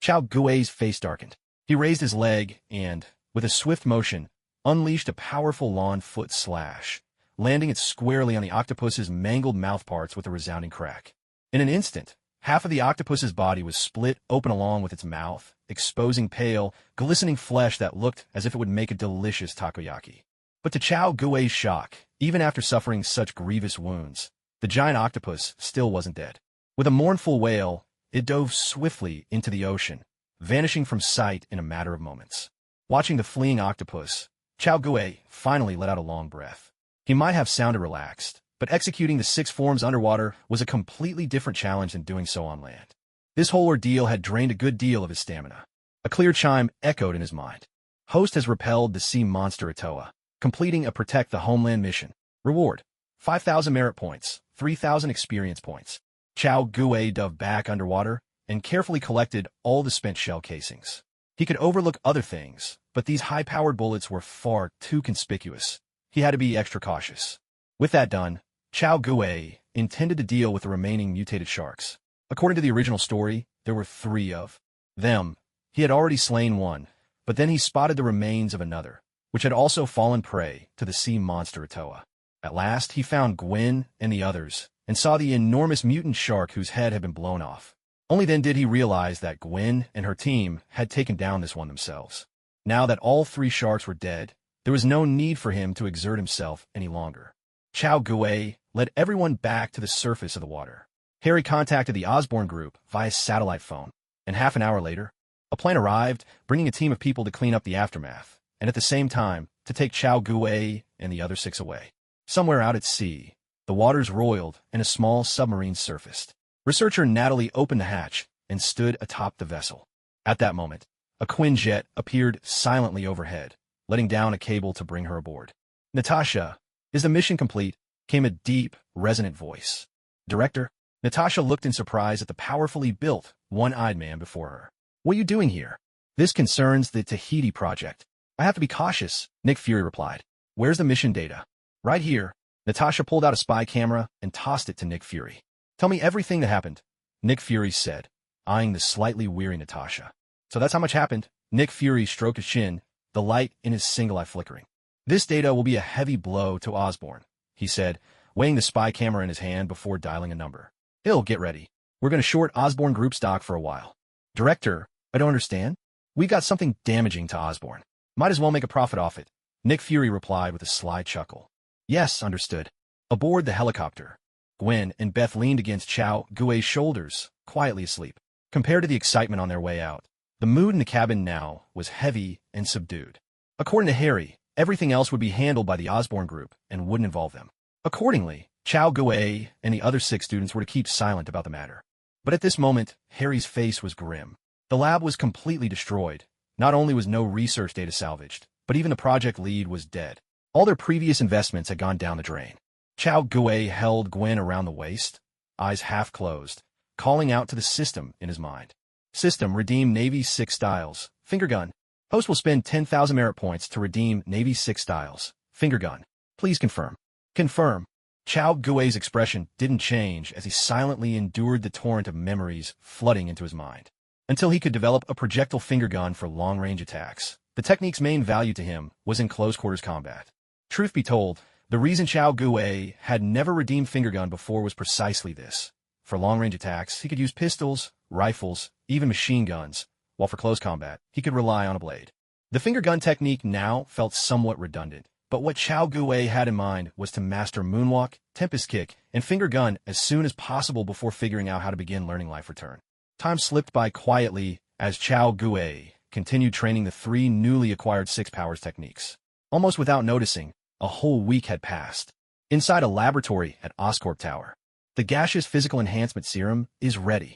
S1: Chao Gui's face darkened. He raised his leg and, with a swift motion, unleashed a powerful lawn foot slash, landing it squarely on the octopus's mangled mouthparts with a resounding crack. In an instant, half of the octopus's body was split open along with its mouth, exposing pale, glistening flesh that looked as if it would make a delicious takoyaki. But to Chao Gui's shock, even after suffering such grievous wounds, the giant octopus still wasn't dead. With a mournful wail, it dove swiftly into the ocean, vanishing from sight in a matter of moments. Watching the fleeing octopus, Chao Gui finally let out a long breath. He might have sounded relaxed, but executing the 6 forms underwater was a completely different challenge than doing so on land. This whole ordeal had drained a good deal of his stamina. A clear chime echoed in his mind. Host has repelled the sea monster Atoa, completing a Protect the Homeland mission. Reward: 5,000 merit points, 3,000 experience points. Chao Gui dove back underwater and carefully collected all the spent shell casings. He could overlook other things, but these high-powered bullets were far too conspicuous. He had to be extra cautious. With that done, Chao Gui intended to deal with the remaining mutated sharks. According to the original story, there were 3 of them. He had already slain one, but then he spotted the remains of another, which had also fallen prey to the sea monster Atoa. At last, he found Gwen and the others, and saw the enormous mutant shark whose head had been blown off. Only then did he realize that Gwen and her team had taken down this one themselves. Now that all 3 sharks were dead, there was no need for him to exert himself any longer. Chao Gui led everyone back to the surface of the water. Harry contacted the Osborne group via satellite phone, and half an hour later, a plane arrived, bringing a team of people to clean up the aftermath, and at the same time, to take Chao Gui and the other 6 away. Somewhere out at sea, the waters roiled and a small submarine surfaced. Researcher Natalie opened the hatch and stood atop the vessel. At that moment, a Quinjet appeared silently overhead, letting down a cable to bring her aboard. "Natasha, is the mission complete?" came a deep, resonant voice. "Director?" Natasha looked in surprise at the powerfully built, one-eyed man before her. "What are you doing here?" "This concerns the Tahiti project. I have to be cautious," Nick Fury replied. "Where's the mission data?" "Right here." Natasha pulled out a spy camera and tossed it to Nick Fury. "Tell me everything that happened," Nick Fury said, eyeing the slightly weary Natasha. "So that's how much happened." Nick Fury stroked his chin, the light in his single eye flickering. "This data will be a heavy blow to Osborne," he said, weighing the spy camera in his hand before dialing a number. "Hill, get ready. We're going to short Osborne Group stock for a while." "Director, I don't understand." "We got something damaging to Osborne. Might as well make a profit off it," Nick Fury replied with a sly chuckle. "Yes, understood." Aboard the helicopter, Gwen and Beth leaned against Chao Gui's shoulders, quietly asleep. Compared to the excitement on their way out, the mood in the cabin now was heavy and subdued. According to Harry, everything else would be handled by the Osborne Group and wouldn't involve them. Accordingly, Chao Gui and the other 6 students were to keep silent about the matter. But at this moment, Harry's face was grim. The lab was completely destroyed. Not only was no research data salvaged, but even the project lead was dead. All their previous investments had gone down the drain. Chao Gui held Gwen around the waist, eyes half closed, calling out to the system in his mind. System, redeem Navy 6 styles. Finger gun. Host will spend 10,000 merit points to redeem Navy 6 styles. Finger gun. Please confirm. Confirm. Chao Gui's expression didn't change as he silently endured the torrent of memories flooding into his mind. Until he could develop a projectile finger gun for long-range attacks, the technique's main value to him was in close-quarters combat. Truth be told, the reason Chao Gui had never redeemed finger gun before was precisely this. For long-range attacks, he could use pistols, rifles, even machine guns, while for close combat, he could rely on a blade. The finger gun technique now felt somewhat redundant, but what Chao Gui had in mind was to master moonwalk, tempest kick, and finger gun as soon as possible before figuring out how to begin learning life return. Time slipped by quietly as Chao Gui continued training the 3 newly acquired 6 powers techniques. Almost without noticing, a whole week had passed. Inside a laboratory at Oscorp Tower, the gaseous physical enhancement serum is ready.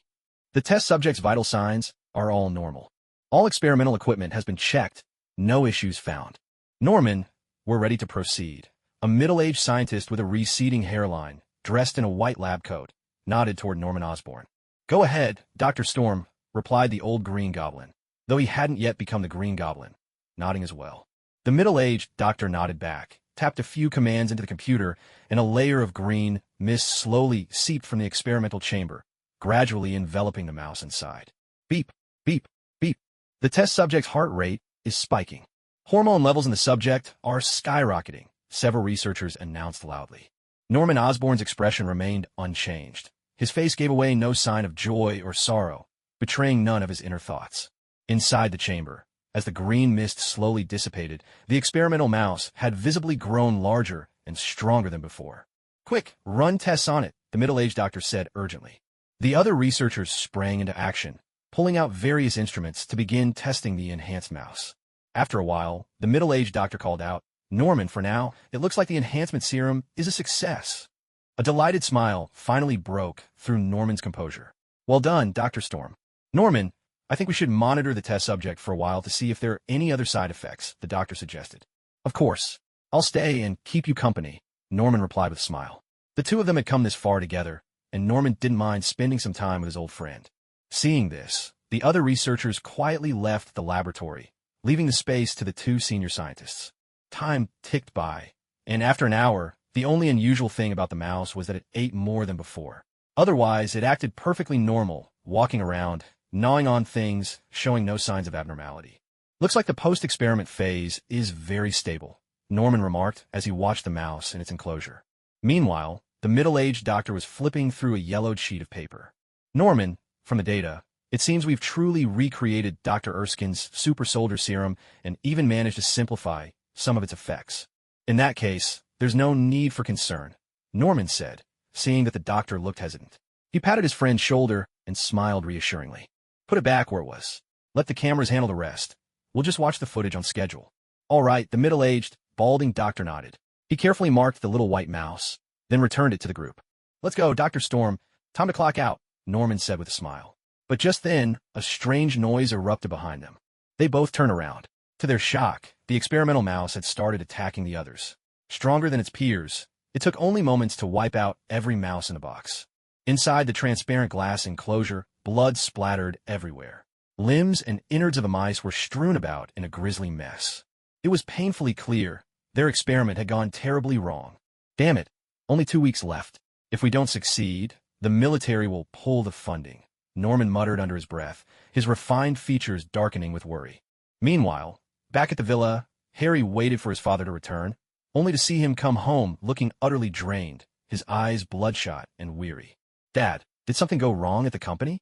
S1: The test subject's vital signs are all normal. All experimental equipment has been checked, no issues found. Norman, we're ready to proceed. A middle-aged scientist with a receding hairline, dressed in a white lab coat, nodded toward Norman Osborn. Go ahead, Dr. Storm, replied the old Green Goblin, though he hadn't yet become the Green Goblin, nodding as well. The middle-aged doctor nodded back, tapped a few commands into the computer, and a layer of green mist slowly seeped from the experimental chamber, gradually enveloping the mouse inside. Beep, beep, beep. The test subject's heart rate is spiking. Hormone levels in the subject are skyrocketing, several researchers announced loudly. Norman Osborn's expression remained unchanged. His face gave away no sign of joy or sorrow, betraying none of his inner thoughts. Inside the chamber, as the green mist slowly dissipated, the experimental mouse had visibly grown larger and stronger than before. Quick, run tests on it, the middle-aged doctor said urgently. The other researchers sprang into action, pulling out various instruments to begin testing the enhanced mouse. After a while, the middle-aged doctor called out, Norman, for now, it looks like the enhancement serum is a success. A delighted smile finally broke through Norman's composure. Well done, Dr. Storm. Norman, I think we should monitor the test subject for a while to see if there are any other side effects, the doctor suggested. Of course. I'll stay and keep you company, Norman replied with a smile. The two of them had come this far together, and Norman didn't mind spending some time with his old friend. Seeing this, the other researchers quietly left the laboratory, leaving the space to the 2 senior scientists. Time ticked by, and after an hour, the only unusual thing about the mouse was that it ate more than before. Otherwise, it acted perfectly normal, walking around, gnawing on things, showing no signs of abnormality. Looks like the post-experiment phase is very stable, Norman remarked as he watched the mouse in its enclosure. Meanwhile, the middle-aged doctor was flipping through a yellowed sheet of paper. Norman, from the data, it seems we've truly recreated Dr. Erskine's super soldier serum and even managed to simplify some of its effects. In that case, there's no need for concern, Norman said, seeing that the doctor looked hesitant. He patted his friend's shoulder and smiled reassuringly. Put it back where it was. Let the cameras handle the rest. We'll just watch the footage on schedule. All right, the middle-aged, balding doctor nodded. He carefully marked the little white mouse, then returned it to the group. Let's go, Dr. Storm. Time to clock out, Norman said with a smile. But just then, a strange noise erupted behind them. They both turned around. To their shock, the experimental mouse had started attacking the others. Stronger than its peers, it took only moments to wipe out every mouse in the box. Inside the transparent glass enclosure, blood splattered everywhere. Limbs and innards of the mice were strewn about in a grisly mess. It was painfully clear their experiment had gone terribly wrong. Damn it, only 2 weeks left. If we don't succeed, the military will pull the funding, Norman muttered under his breath, his refined features darkening with worry. Meanwhile, back at the villa, Harry waited for his father to return, only to see him come home looking utterly drained, his eyes bloodshot and weary. Dad, did something go wrong at the company?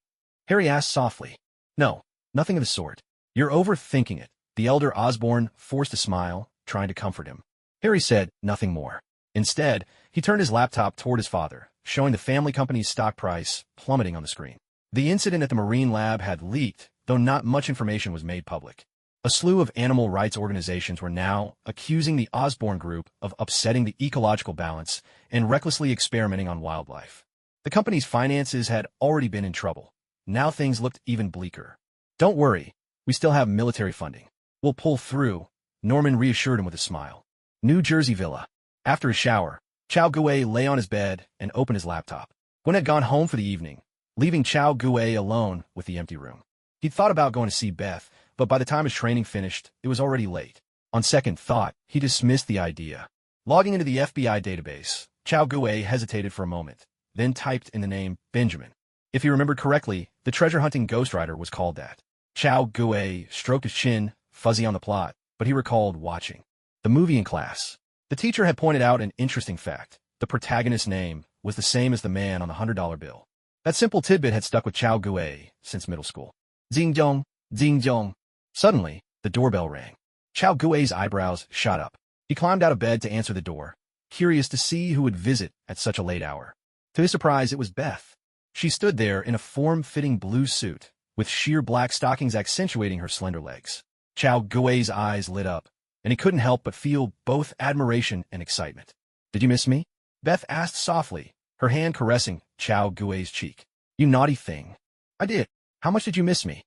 S1: Harry asked softly. No, nothing of the sort. You're overthinking it. The elder Osborn forced a smile, trying to comfort him. Harry said nothing more. Instead, he turned his laptop toward his father, showing the family company's stock price plummeting on the screen. The incident at the Marine Lab had leaked, though not much information was made public. A slew of animal rights organizations were now accusing the Osborn Group of upsetting the ecological balance and recklessly experimenting on wildlife. The company's finances had already been in trouble. Now things looked even bleaker. Don't worry, we still have military funding. We'll pull through, Norman reassured him with a smile. New Jersey villa. After a shower, Chao Gue lay on his bed and opened his laptop. Gwen had gone home for the evening, leaving Chao Gue alone with the empty room. He'd thought about going to see Beth, but by the time his training finished, it was already late. On second thought, he dismissed the idea. Logging into the FBI database, Chao Gue hesitated for a moment, then typed in the name Benjamin. If he remembered correctly, the treasure-hunting ghostwriter was called that. Chao Gue stroked his chin, fuzzy on the plot, but he recalled watching the movie in class. The teacher had pointed out an interesting fact. The protagonist's name was the same as the man on the $100 bill. That simple tidbit had stuck with Chao Gue since middle school. Zing-jong, zing-jong. Suddenly, the doorbell rang. Chao Gue's eyebrows shot up. He climbed out of bed to answer the door, curious to see who would visit at such a late hour. To his surprise, it was Beth. She stood there in a form-fitting blue suit, with sheer black stockings accentuating her slender legs. Chao Gue's eyes lit up, and he couldn't help but feel both admiration and excitement. "Did you miss me?" Beth asked softly, her hand caressing Chao Gue's cheek. "You naughty thing." "I did. How much did you miss me?"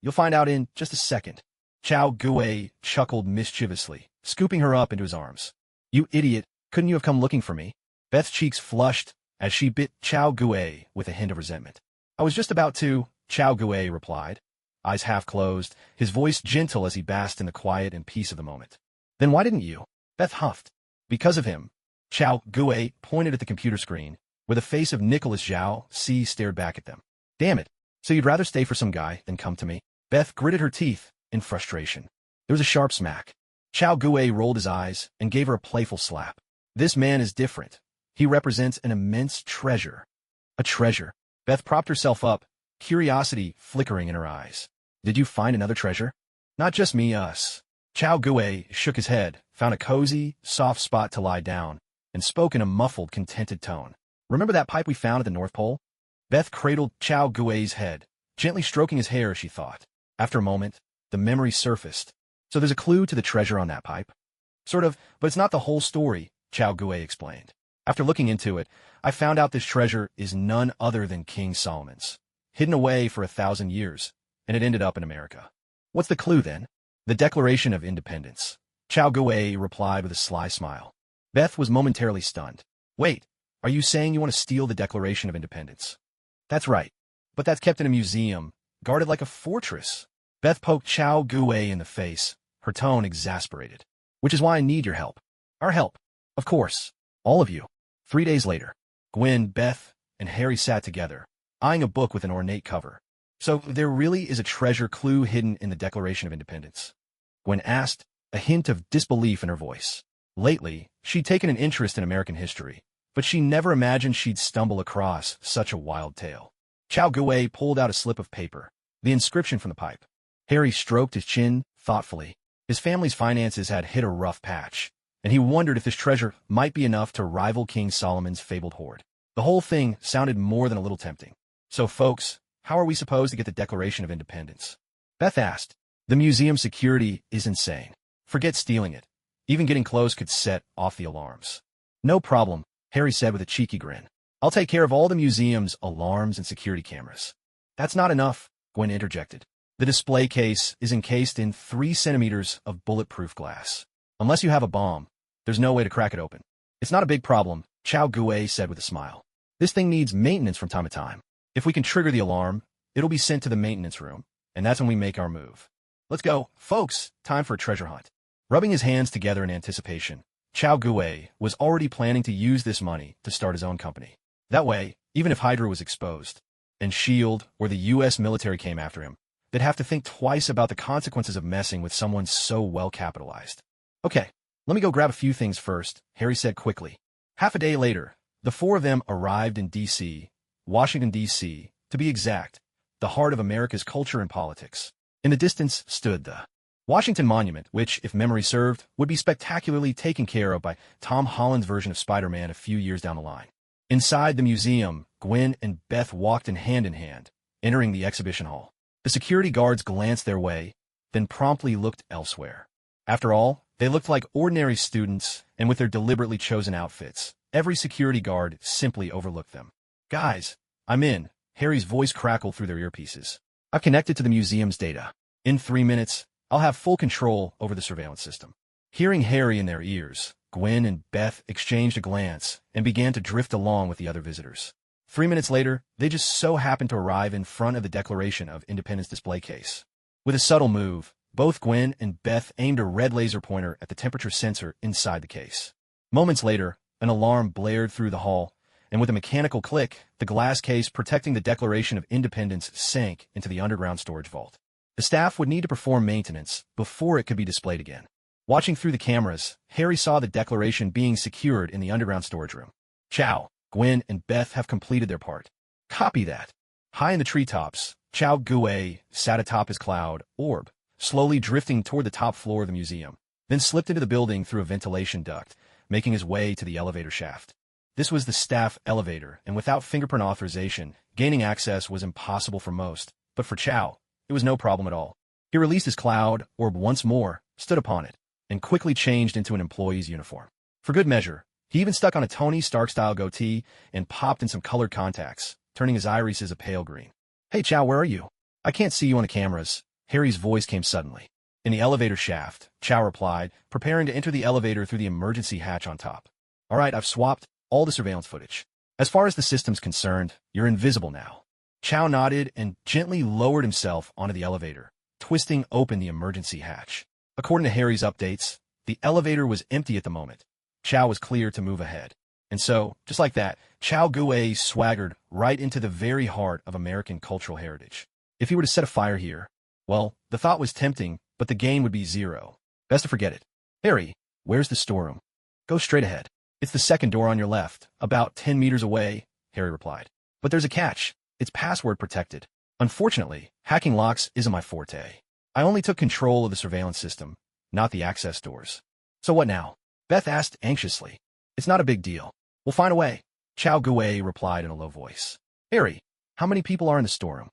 S1: "You'll find out in just a second." Chao Gue chuckled mischievously, scooping her up into his arms. "You idiot, couldn't you have come looking for me?" Beth's cheeks flushed as she bit Chao Gue with a hint of resentment. "I was just about to," Chao Gue replied, eyes half closed, his voice gentle as he basked in the quiet and peace of the moment. "Then why didn't you?" Beth huffed. "Because of him." Chao Gue pointed at the computer screen, where the face of Nicholas Zhao C stared back at them. "Damn it. So you'd rather stay for some guy than come to me?" Beth gritted her teeth in frustration. There was a sharp smack. Chao Gue rolled his eyes and gave her a playful slap. "This man is different. He represents an immense treasure." "A treasure?" Beth propped herself up, curiosity flickering in her eyes. "Did you find another treasure?" "Not just me, us." Chao Gue shook his head, found a cozy, soft spot to lie down, and spoke in a muffled, contented tone. "Remember that pipe we found at the North Pole?" Beth cradled Chao Gue's head, gently stroking his hair as she thought. After a moment, the memory surfaced. "So there's a clue to the treasure on that pipe?" "Sort of, but it's not the whole story," Chao Gue explained. "After looking into it, I found out this treasure is none other than King Solomon's, hidden away for 1,000 years, and it ended up in America." "What's the clue, then?" "The Declaration of Independence," Chao Gue replied with a sly smile. Beth was momentarily stunned. "Wait, are you saying you want to steal the Declaration of Independence?" "That's right. But that's kept in a museum, guarded like a fortress." Beth poked Chao Gue in the face, her tone exasperated. "Which is why I need your help." "Our help? Of course. All of you." 3 days later, Gwen, Beth, and Harry sat together, eyeing a book with an ornate cover. "So there really is a treasure clue hidden in the Declaration of Independence?" Gwen asked, a hint of disbelief in her voice. Lately, she'd taken an interest in American history, but she never imagined she'd stumble across such a wild tale. Chao Gue pulled out a slip of paper, the inscription from the pipe. Harry stroked his chin thoughtfully. His family's finances had hit a rough patch, and he wondered if this treasure might be enough to rival King Solomon's fabled hoard. The whole thing sounded more than a little tempting. "So, folks, how are we supposed to get the Declaration of Independence?" Beth asked. "The museum security is insane. Forget stealing it. Even getting close could set off the alarms." "No problem," Harry said with a cheeky grin. "I'll take care of all the museum's alarms and security cameras." "That's not enough," Gwen interjected. "The display case is encased in 3 centimeters of bulletproof glass. Unless you have a bomb, there's no way to crack it open." "It's not a big problem," Chao Gue said with a smile. "This thing needs maintenance from time to time. If we can trigger the alarm, it'll be sent to the maintenance room, and that's when we make our move. Let's go, folks, time for a treasure hunt." Rubbing his hands together in anticipation, Chao Gue was already planning to use this money to start his own company. That way, even if Hydra was exposed, and S.H.I.E.L.D. or the U.S. military came after him, they'd have to think twice about the consequences of messing with someone so well-capitalized. "Okay, let me go grab a few things first," Harry said quickly. Half a day later, the 4 of them arrived in D.C., Washington, D.C., to be exact, the heart of America's culture and politics. In the distance stood the Washington Monument, which, if memory served, would be spectacularly taken care of by Tom Holland's version of Spider-Man a few years down the line. Inside the museum, Gwen and Beth walked in hand, entering the exhibition hall. The security guards glanced their way, then promptly looked elsewhere. After all, they looked like ordinary students, and with their deliberately chosen outfits, every security guard simply overlooked them. "Guys, I'm in," Harry's voice crackled through their earpieces. "I've connected to the museum's data. In 3 minutes, I'll have full control over the surveillance system." Hearing Harry in their ears, Gwen and Beth exchanged a glance and began to drift along with the other visitors. 3 minutes later, they just so happened to arrive in front of the Declaration of Independence display case. With a subtle move, both Gwen and Beth aimed a red laser pointer at the temperature sensor inside the case. Moments later, an alarm blared through the hall, and with a mechanical click, the glass case protecting the Declaration of Independence sank into the underground storage vault. The staff would need to perform maintenance before it could be displayed again. Watching through the cameras, Harry saw the Declaration being secured in the underground storage room. Chow, Gwen, and Beth have completed their part. Copy that. High in the treetops, Chow Gue sat atop his cloud orb, slowly drifting toward the top floor of the museum, then slipped into the building through a ventilation duct, making his way to the elevator shaft. This was the staff elevator, and without fingerprint authorization, gaining access was impossible for most, but for Chow, it was no problem at all. He released his cloud orb once more, stood upon it, and quickly changed into an employee's uniform. For good measure, he even stuck on a Tony Stark-style goatee and popped in some colored contacts, turning his irises a pale green. "Hey Chow, where are you? I can't see you on the cameras." Harry's voice came suddenly. In the elevator shaft, Chow replied, preparing to enter the elevator through the emergency hatch on top. "All right, I've swapped all the surveillance footage. As far as the system's concerned, you're invisible now." Chow nodded and gently lowered himself onto the elevator, twisting open the emergency hatch. According to Harry's updates, the elevator was empty at the moment. Chow was clear to move ahead. And so, just like that, Chow Gue swaggered right into the very heart of American cultural heritage. If he were to set a fire here, well, the thought was tempting, but the gain would be zero. Best to forget it. "Harry, where's the storeroom?" "Go straight ahead. It's the second door on your left, about 10 meters away," Harry replied. "But there's a catch. It's password protected. Unfortunately, hacking locks isn't my forte. I only took control of the surveillance system, not the access doors." "So what now?" Beth asked anxiously. "It's not a big deal. We'll find a way," Chow Gue replied in a low voice. "Harry, how many people are in the storeroom?"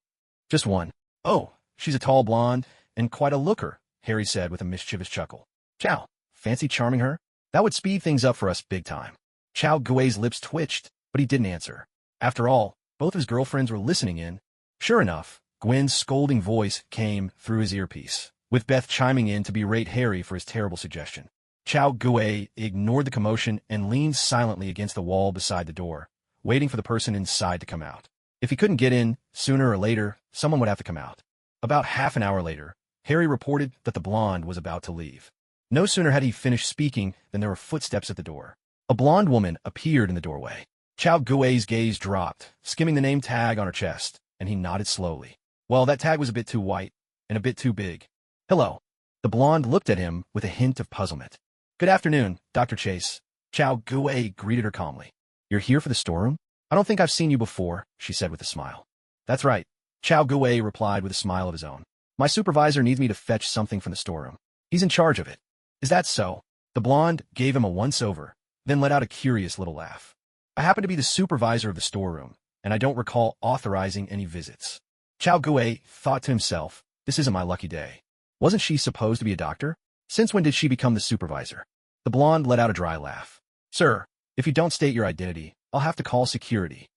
S1: "Just one." "Oh, she's a tall blonde, and quite a looker," Harry said with a mischievous chuckle. "Chow, fancy charming her? That would speed things up for us big time." Chow Gue's lips twitched, but he didn't answer. After all, both of his girlfriends were listening in. Sure enough, Gwen's scolding voice came through his earpiece, with Beth chiming in to berate Harry for his terrible suggestion. Chow Gue ignored the commotion and leaned silently against the wall beside the door, waiting for the person inside to come out. If he couldn't get in, sooner or later, someone would have to come out. About half an hour later, Harry reported that the blonde was about to leave. No sooner had he finished speaking than there were footsteps at the door. A blonde woman appeared in the doorway. Chow Gue's gaze dropped, skimming the name tag on her chest, and he nodded slowly. Well, that tag was a bit too white, and a bit too big. "Hello." The blonde looked at him with a hint of puzzlement. "Good afternoon, Dr. Chase." Chow Gue greeted her calmly. "You're here for the storeroom? I don't think I've seen you before," she said with a smile. "That's right," Chow Gue replied with a smile of his own. "My supervisor needs me to fetch something from the storeroom. He's in charge of it." "Is that so?" The blonde gave him a once-over, then let out a curious little laugh. "I happen to be the supervisor of the storeroom, and I don't recall authorizing any visits." Chow Gue thought to himself, this isn't my lucky day. Wasn't she supposed to be a doctor? Since when did she become the supervisor? The blonde let out a dry laugh. "Sir, if you don't state your identity, I'll have to call security."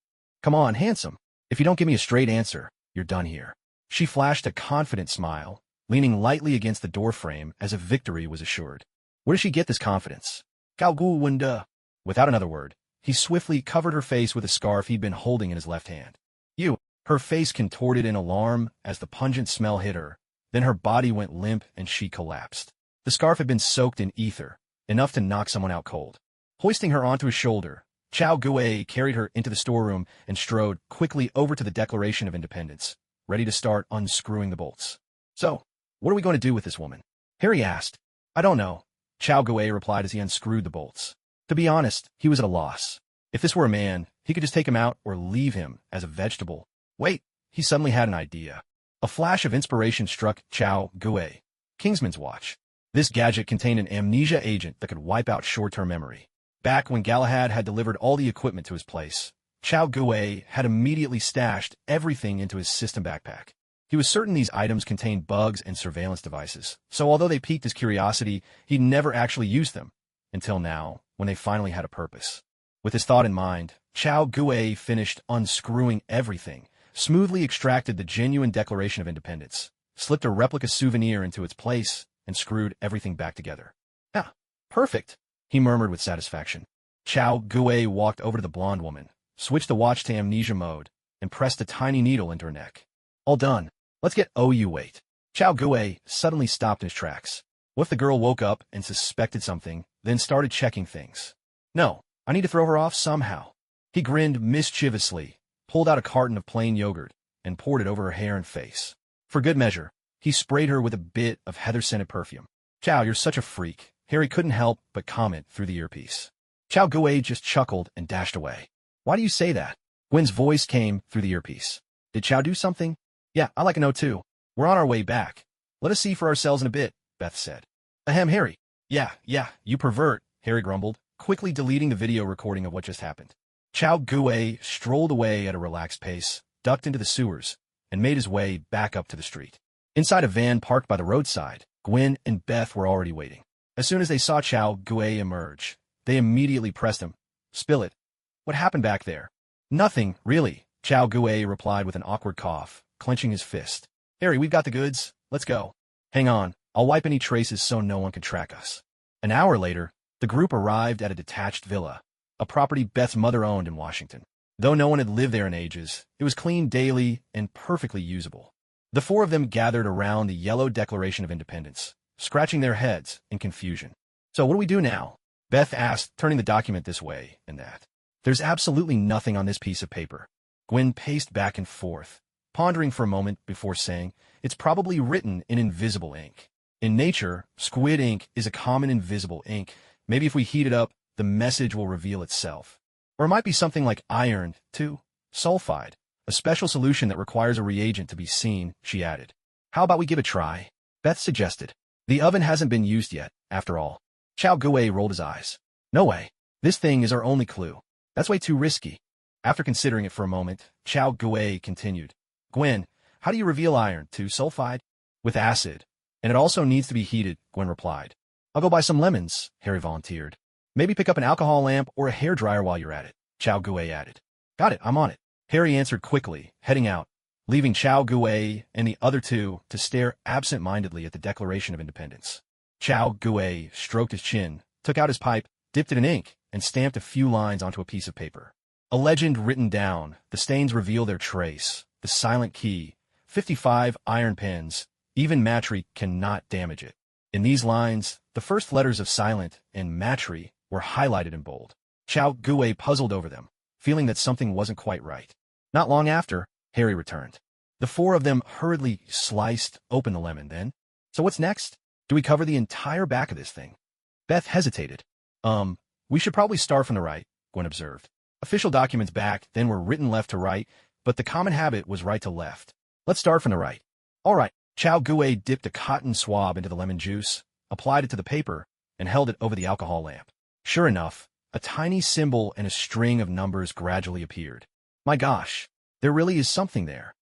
S1: "Come on, handsome. If you don't give me a straight answer, you're done here." She flashed a confident smile, leaning lightly against the doorframe as if victory was assured. Where does she get this confidence? Without another word, he swiftly covered her face with a scarf he'd been holding in his left hand. "You." Her face contorted in alarm as the pungent smell hit her, then her body went limp and she collapsed. The scarf had been soaked in ether, enough to knock someone out cold. Hoisting her onto his shoulder, Chow Gue carried her into the storeroom and strode quickly over to the Declaration of Independence, ready to start unscrewing the bolts. "So, what are we going to do with this woman?" Harry asked. "I don't know," Chow Gue replied as he unscrewed the bolts. To be honest, he was at a loss. If this were a man, he could just take him out or leave him as a vegetable. Wait, he suddenly had an idea. A flash of inspiration struck Chow Gue. Kingsman's watch. This gadget contained an amnesia agent that could wipe out short-term memory. Back when Galahad had delivered all the equipment to his place, Chow Gue had immediately stashed everything into his system backpack. He was certain these items contained bugs and surveillance devices, so although they piqued his curiosity, he never actually used them, until now, when they finally had a purpose. With this thought in mind, Chow Gue finished unscrewing everything, smoothly extracted the genuine Declaration of Independence, slipped a replica souvenir into its place, and screwed everything back together. "Ah, perfect," he murmured with satisfaction. Chao Gue walked over to the blonde woman, switched the watch to amnesia mode, and pressed a tiny needle into her neck. All done. Let's get you wait. Chao Gue suddenly stopped in his tracks. What if the girl woke up and suspected something, then started checking things? No, I need to throw her off somehow. He grinned mischievously, pulled out a carton of plain yogurt, and poured it over her hair and face. For good measure, he sprayed her with a bit of heather-scented perfume. Chao, you're such a freak, Harry couldn't help but comment through the earpiece. Chao Gue just chuckled and dashed away. Why do you say that? Gwen's voice came through the earpiece. Did Chao do something? Yeah, I like to know too. We're on our way back. Let us see for ourselves in a bit, Beth said. Ahem, Harry. Yeah, you pervert, Harry grumbled, quickly deleting the video recording of what just happened. Chao Gue strolled away at a relaxed pace, ducked into the sewers, and made his way back up to the street. Inside a van parked by the roadside, Gwen and Beth were already waiting. As soon as they saw Chao Gue emerge, they immediately pressed him. Spill it. What happened back there? Nothing, really, Chao Gue replied with an awkward cough, clenching his fist. Harry, we've got the goods. Let's go. Hang on, I'll wipe any traces so no one can track us. An hour later, the group arrived at a detached villa, a property Beth's mother owned in Washington. Though no one had lived there in ages, it was clean daily and perfectly usable. The four of them gathered around the yellow Declaration of Independence, scratching their heads in confusion. So what do we do now? Beth asked, turning the document this way and that. There's absolutely nothing on this piece of paper. Gwen paced back and forth, pondering for a moment before saying, it's probably written in invisible ink. In nature, squid ink is a common invisible ink. Maybe if we heat it up, the message will reveal itself. Or it might be something like iron, too. Sulfide, a special solution that requires a reagent to be seen, she added. How about we give it a try? Beth suggested. The oven hasn't been used yet, after all. Chao Gue rolled his eyes. No way. This thing is our only clue. That's way too risky. After considering it for a moment, Chao Gue continued. Gwen, how do you reveal iron to sulfide? With acid. And it also needs to be heated, Gwen replied. I'll go buy some lemons, Harry volunteered. Maybe pick up an alcohol lamp or a hairdryer while you're at it, Chao Gue added. Got it, I'm on it. Harry answered quickly, heading out, leaving Chao Gue and the other two to stare absent-mindedly at the Declaration of Independence. Chao Gue stroked his chin, took out his pipe, dipped it in ink, and stamped a few lines onto a piece of paper. A legend written down, the stains reveal their trace, the silent key, 55 iron pens, even Matry cannot damage it. In these lines, the first letters of silent and Matry were highlighted in bold. Chao Gue puzzled over them, feeling that something wasn't quite right. Not long after, Harry returned. The four of them hurriedly sliced open the lemon then. So what's next? Do we cover the entire back of this thing? Beth hesitated. We should probably start from the right, Gwen observed. Official documents back then were written left to right, but the common habit was right to left. Let's start from the right. All right. Chao Gue dipped a cotton swab into the lemon juice, applied it to the paper, and held it over the alcohol lamp. Sure enough, a tiny symbol and a string of numbers gradually appeared. My gosh, there really is something there.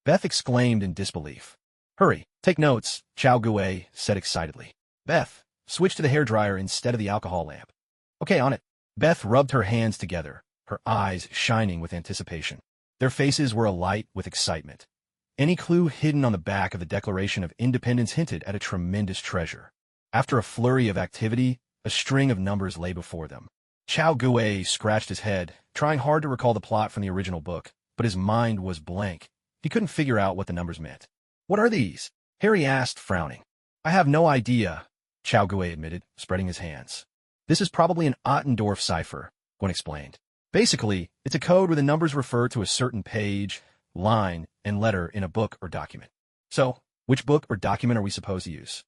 S1: Beth exclaimed in disbelief. Hurry, take notes, Chao Gue said excitedly. Beth, switch to the hairdryer instead of the alcohol lamp. Okay, on it. Beth rubbed her hands together, her eyes shining with anticipation. Their faces were alight with excitement. Any clue hidden on the back of the Declaration of Independence hinted at a tremendous treasure. After a flurry of activity, a string of numbers lay before them. Chao Gue scratched his head, trying hard to recall the plot from the original book, but his mind was blank. He couldn't figure out what the numbers meant. What are these? Harry asked, frowning. I have no idea, Chao Gue admitted, spreading his hands. This is probably an Ottendorf cipher, Gwen explained. Basically, it's a code where the numbers refer to a certain page, line, and letter in a book or document. So, which book or document are we supposed to use?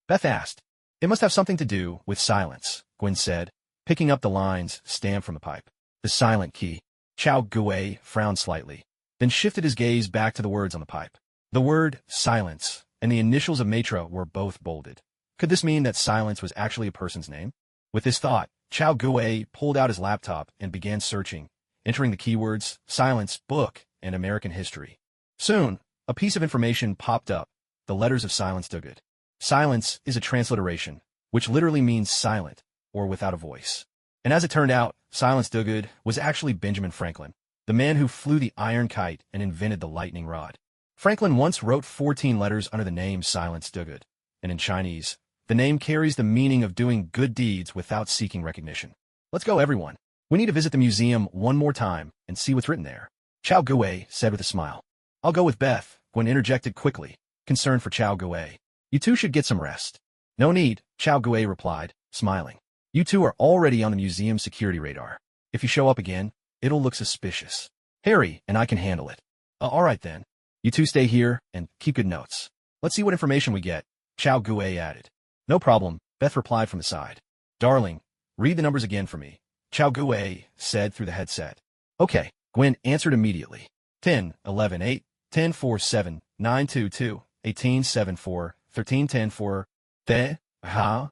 S1: Beth asked. It must have something to do with silence, Gwen said, picking up the lines stamped from the pipe. The silent key. Chao Gue frowned slightly, then shifted his gaze back to the words on the pipe. The word silence and the initials of Matra were both bolded. Could this mean that silence was actually a person's name? With this thought, Chao Gue pulled out his laptop and began searching, entering the keywords silence, book, and American history. Soon, a piece of information popped up, the letters of Silence Dogood. Silence is a transliteration, which literally means silent, or without a voice. And as it turned out, Silence Dogood was actually Benjamin Franklin, the man who flew the iron kite and invented the lightning rod. Franklin once wrote 14 letters under the name Silence Dogood, and in Chinese, The name carries the meaning of doing good deeds without seeking recognition. Let's go, everyone. We need to visit the museum one more time and see what's written there. Chao Guwei said with a smile. I'll go with Beth, Gwen interjected quickly, concerned for Chao Guwei. You two should get some rest. No need, Chao Guwei replied, smiling. You two are already on the museum's security radar. If you show up again, it'll look suspicious. Harry and I can handle it. All right then. You two stay here and keep good notes. Let's see what information we get, Chao Guwei added. No problem, Beth replied from the side. Darling, read the numbers again for me, Chao Guwei said through the headset. Okay, Gwen answered immediately. 10, 11, 8, 10, 4, 7, 9, 2, 2, 18, 7, 4, 13, 10, 4, the, ha,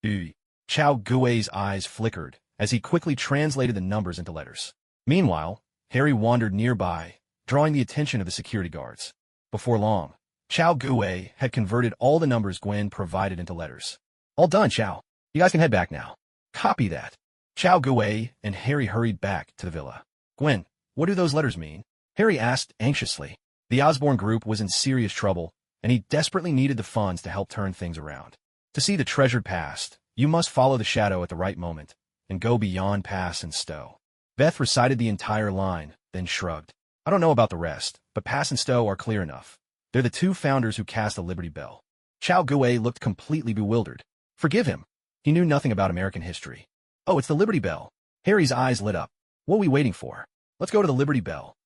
S1: u. Chao Guwei's eyes flickered as he quickly translated the numbers into letters. Meanwhile, Harry wandered nearby, drawing the attention of the security guards. Before long, Chao Guwei had converted all the numbers Gwen provided into letters. All done, Chao. You guys can head back now. Copy that. Chao Guwei and Harry hurried back to the villa. Gwen, what do those letters mean? Harry asked anxiously. The Osborne group was in serious trouble, and he desperately needed the funds to help turn things around. To see the treasured past, you must follow the shadow at the right moment, and go beyond pass and stow. Beth recited the entire line, then shrugged. I don't know about the rest, but pass and stow are clear enough. They're the two founders who cast the Liberty Bell. Chao Guwei looked completely bewildered. Forgive him. He knew nothing about American history. Oh, it's the Liberty Bell. Harry's eyes lit up. What are we waiting for? Let's go to the Liberty Bell.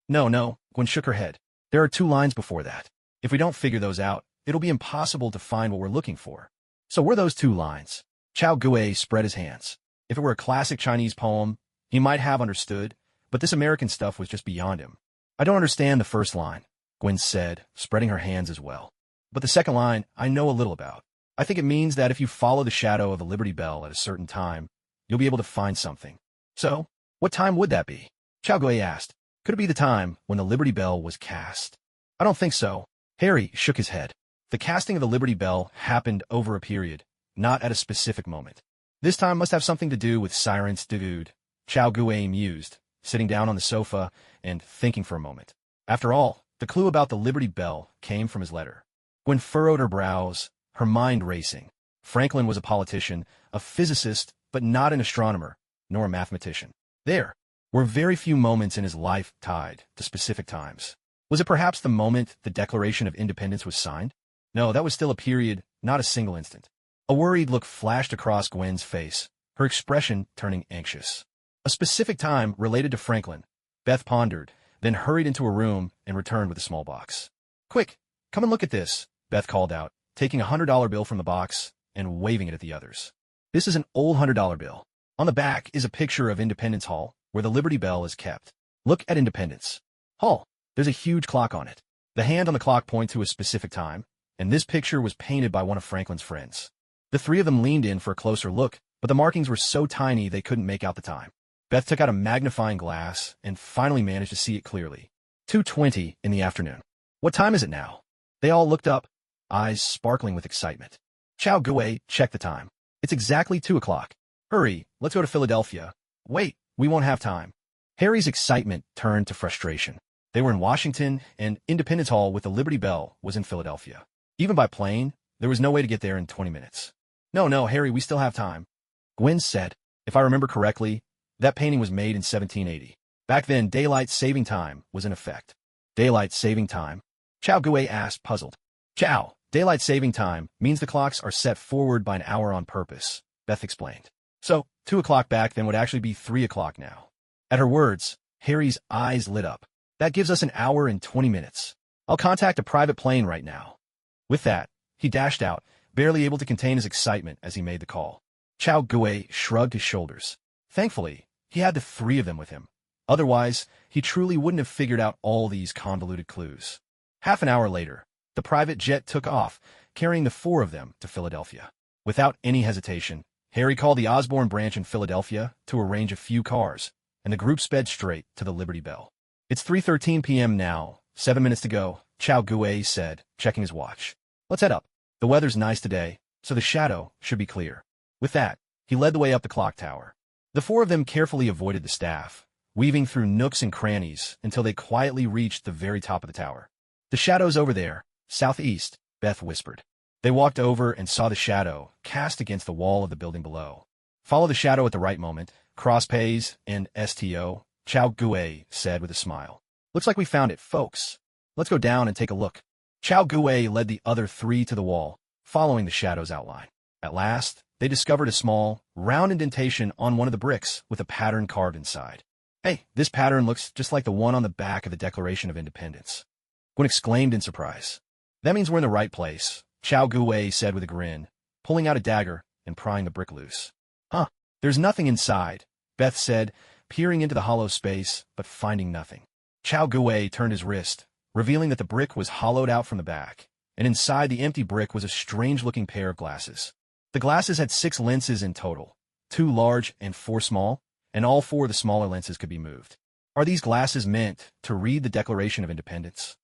S1: No, Gwen shook her head. There are 2 lines before that. If we don't figure those out, it'll be impossible to find what we're looking for. So were those 2 lines? Chao Guwei spread his hands. If it were a classic Chinese poem, he might have understood, but this American stuff was just beyond him. I don't understand the first line, Gwen said, spreading her hands as well. But the second line, I know a little about. I think it means that if you follow the shadow of the Liberty Bell at a certain time, you'll be able to find something. So, what time would that be? Chao Guwei asked. Could it be the time when the Liberty Bell was cast? I don't think so. Harry shook his head. The casting of the Liberty Bell happened over a period, not at a specific moment. This time must have something to do with Sirens Dude, Chao Guwei mused, sitting down on the sofa and thinking for a moment. After all, the clue about the Liberty Bell came from his letter. Gwen furrowed her brows, her mind racing. Franklin was a politician, a physicist, but not an astronomer, nor a mathematician. There were very few moments in his life tied to specific times. Was it perhaps the moment the Declaration of Independence was signed? No, that was still a period, not a single instant. A worried look flashed across Gwen's face, her expression turning anxious. A specific time related to Franklin, Beth pondered, then hurried into a room and returned with a small box. Quick, come and look at this, Beth called out, taking a $100 bill from the box and waving it at the others. This is an old $100 bill. On the back is a picture of Independence Hall, where the Liberty Bell is kept. Look at Independence Hall. There's a huge clock on it. The hand on the clock points to a specific time, and this picture was painted by one of Franklin's friends. The 3 of them leaned in for a closer look, but the markings were so tiny they couldn't make out the time. Beth took out a magnifying glass and finally managed to see it clearly. 2:20 in the afternoon. What time is it now? They all looked up, eyes sparkling with excitement. Chao Guwei checked the time. It's exactly 2 o'clock. Hurry, let's go to Philadelphia. Wait, we won't have time. Harry's excitement turned to frustration. They were in Washington, and Independence Hall with the Liberty Bell was in Philadelphia. Even by plane, there was no way to get there in 20 minutes. No, Harry, we still have time. Gwen said, if I remember correctly, that painting was made in 1780. Back then, daylight saving time was in effect. Daylight saving time? Chao Guwei asked, puzzled. Chao, daylight saving time means the clocks are set forward by an hour on purpose, Beth explained. So, 2 o'clock back then would actually be 3 o'clock now. At her words, Harry's eyes lit up. That gives us an hour and 20 minutes. I'll contact a private plane right now. With that, he dashed out, barely able to contain his excitement as he made the call. Chao Guwei shrugged his shoulders. Thankfully, he had the 3 of them with him. Otherwise, he truly wouldn't have figured out all these convoluted clues. Half an hour later, the private jet took off, carrying the 4 of them to Philadelphia. Without any hesitation, Harry called the Osborne branch in Philadelphia to arrange a few cars, and the group sped straight to the Liberty Bell. It's 3:13 p.m. now, 7 minutes to go, Chao Guwei said, checking his watch. Let's head up. The weather's nice today, so the shadow should be clear. With that, he led the way up the clock tower. The 4 of them carefully avoided the staff, weaving through nooks and crannies until they quietly reached the very top of the tower. The shadow's over there, southeast, Beth whispered. They walked over and saw the shadow cast against the wall of the building below. Follow the shadow at the right moment. Cross pays and STO, Chao Gue said with a smile. Looks like we found it, folks. Let's go down and take a look. Chao Gue led the other three to the wall, following the shadow's outline. At last, they discovered a small, round indentation on one of the bricks with a pattern carved inside. Hey, this pattern looks just like the one on the back of the Declaration of Independence. Gwen exclaimed in surprise. That means we're in the right place, Chao Gue said with a grin, pulling out a dagger and prying the brick loose. Huh, there's nothing inside, Beth said, peering into the hollow space, but finding nothing. Chao Gue turned his wrist, revealing that the brick was hollowed out from the back, and inside the empty brick was a strange-looking pair of glasses. The glasses had 6 lenses in total, 2 large and 4 small, and all 4 of the smaller lenses could be moved. Are these glasses meant to read the Declaration of Independence?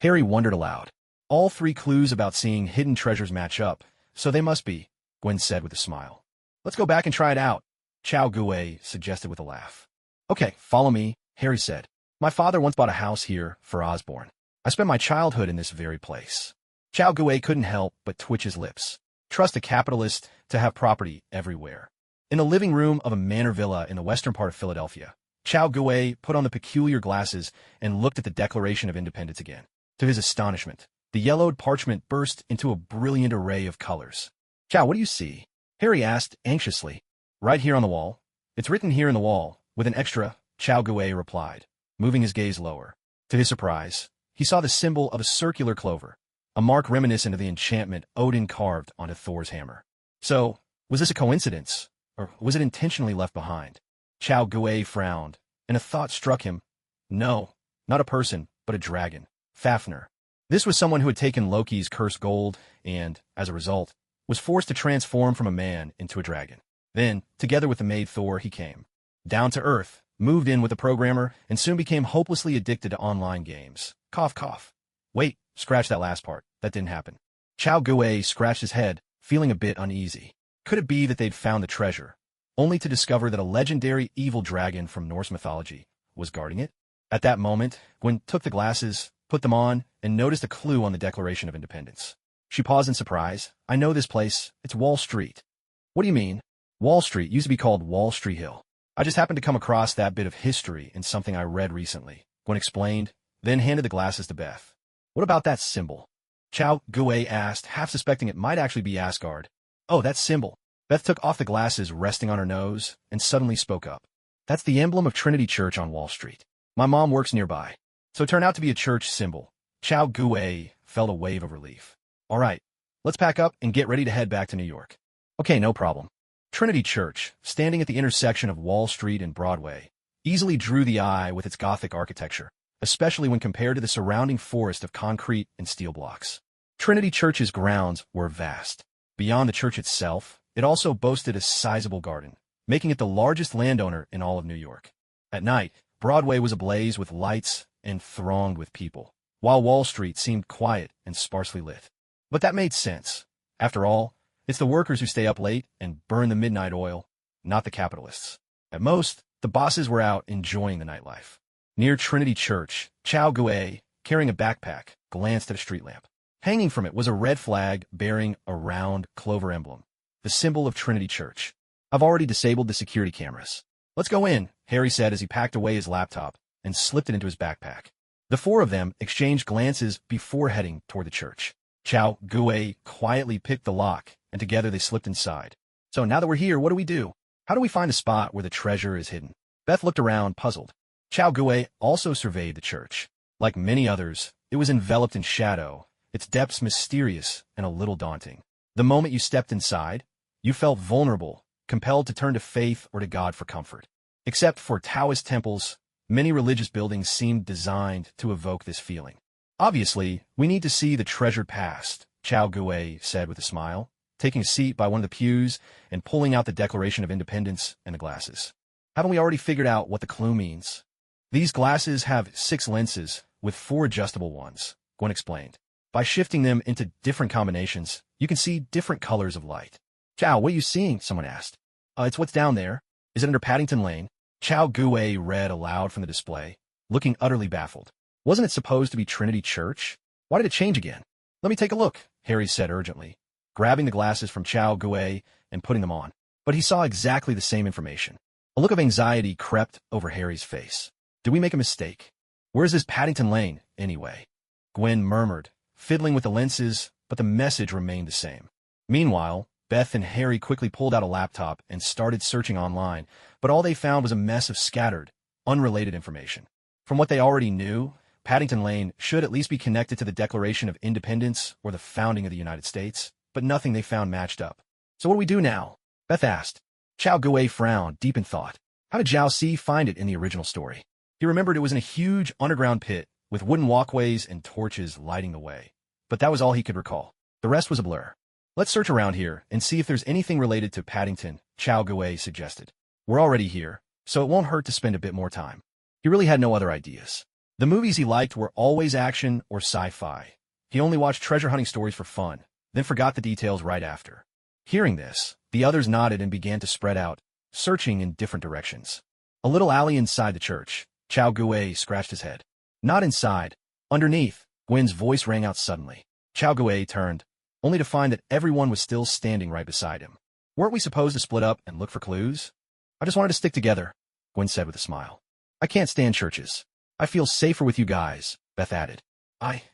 S1: Harry wondered aloud. All 3 clues about seeing hidden treasures match up, so they must be, Gwen said with a smile. Let's go back and try it out, Chao Gue suggested with a laugh. Okay, follow me, Harry said. My father once bought a house here for Osborne. I spent my childhood in this very place. Chao Gue couldn't help but twitch his lips. Trust a capitalist to have property everywhere. In the living room of a manor villa in the western part of Philadelphia, Chao Gue put on the peculiar glasses and looked at the Declaration of Independence again. To his astonishment, the yellowed parchment burst into a brilliant array of colors. Chao, what do you see? Harry asked anxiously. Right here on the wall. It's written here in the wall, with an extra, Chao Gue replied, moving his gaze lower. To his surprise, he saw the symbol of a circular clover, a mark reminiscent of the enchantment Odin carved onto Thor's hammer. So, was this a coincidence, or was it intentionally left behind? Chao Gue frowned, and a thought struck him. No, not a person, but a dragon. Fafnir. This was someone who had taken Loki's cursed gold and, as a result, was forced to transform from a man into a dragon. Then, together with the maid Thor, he came down to Earth, moved in with a programmer, and soon became hopelessly addicted to online games. Cough, cough. Wait, scratch that last part. That didn't happen. Chao Gue scratched his head, feeling a bit uneasy. Could it be that they'd found the treasure, only to discover that a legendary evil dragon from Norse mythology was guarding it? At that moment, Gwen took the glasses, put them on, and noticed a clue on the Declaration of Independence. She paused in surprise. I know this place. It's Wall Street. What do you mean? Wall Street used to be called Wall Street Hill. I just happened to come across that bit of history in something I read recently, Gwen explained, then handed the glasses to Beth. What about that symbol? Chao Gue asked, half suspecting it might actually be Asgard. Oh, that symbol. Beth took off the glasses resting on her nose and suddenly spoke up. That's the emblem of Trinity Church on Wall Street. My mom works nearby. So it turned out to be a church symbol. Chao Gue felt a wave of relief. All right, let's pack up and get ready to head back to New York. Okay, no problem. Trinity Church, standing at the intersection of Wall Street and Broadway, easily drew the eye with its Gothic architecture, especially when compared to the surrounding forest of concrete and steel blocks. Trinity Church's grounds were vast. Beyond the church itself, it also boasted a sizable garden, making it the largest landowner in all of New York. At night, Broadway was ablaze with lights and thronged with people, while Wall Street seemed quiet and sparsely lit. But that made sense. After all, it's the workers who stay up late and burn the midnight oil, not the capitalists. At most, the bosses were out enjoying the nightlife. Near Trinity Church, Chao Gue, carrying a backpack, glanced at a street lamp. Hanging from it was a red flag bearing a round clover emblem, the symbol of Trinity Church. I've already disabled the security cameras. Let's go in, Harry said as he packed away his laptop and slipped it into his backpack. The 4 of them exchanged glances before heading toward the church. Chao Gue quietly picked the lock, and together they slipped inside. So now that we're here, what do we do? How do we find a spot where the treasure is hidden? Beth looked around, puzzled. Chao Gue also surveyed the church. Like many others, it was enveloped in shadow, its depths mysterious and a little daunting. The moment you stepped inside, you felt vulnerable, compelled to turn to faith or to God for comfort. Except for Taoist temples, many religious buildings seemed designed to evoke this feeling. Obviously, we need to see the treasured past, Chao Gue said with a smile, taking a seat by one of the pews and pulling out the Declaration of Independence and the glasses. Haven't we already figured out what the clue means? These glasses have 6 lenses with 4 adjustable ones, Gwen explained. By shifting them into different combinations, you can see different colors of light. Chao, what are you seeing? Someone asked. It's what's down there. Is it under Paddington Lane? Chao Gue read aloud from the display, looking utterly baffled. Wasn't it supposed to be Trinity Church? Why did it change again? Let me take a look, Harry said urgently, grabbing the glasses from Chao Gue and putting them on. But he saw exactly the same information. A look of anxiety crept over Harry's face. Did we make a mistake? Where's this Paddington Lane, anyway? Gwen murmured, fiddling with the lenses, but the message remained the same. Meanwhile, Beth and Harry quickly pulled out a laptop and started searching online, but all they found was a mess of scattered, unrelated information. From what they already knew, Paddington Lane should at least be connected to the Declaration of Independence or the founding of the United States, but nothing they found matched up. So what do we do now? Beth asked. Chao Gue frowned, deep in thought. How did Zhao Si find it in the original story? He remembered it was in a huge underground pit with wooden walkways and torches lighting the way. But that was all he could recall. The rest was a blur. Let's search around here and see if there's anything related to Paddington, Chao Gue suggested. We're already here, so it won't hurt to spend a bit more time. He really had no other ideas. The movies he liked were always action or sci-fi. He only watched treasure hunting stories for fun, then forgot the details right after. Hearing this, the others nodded and began to spread out, searching in different directions. A little alley inside the church. Chao Gue scratched his head. Not inside. Underneath, Gwen's voice rang out suddenly. Chao Gue turned, only to find that everyone was still standing right beside him. Weren't we supposed to split up and look for clues? I just wanted to stick together, Gwen said with a smile. I can't stand churches. I feel safer with you guys, Beth added.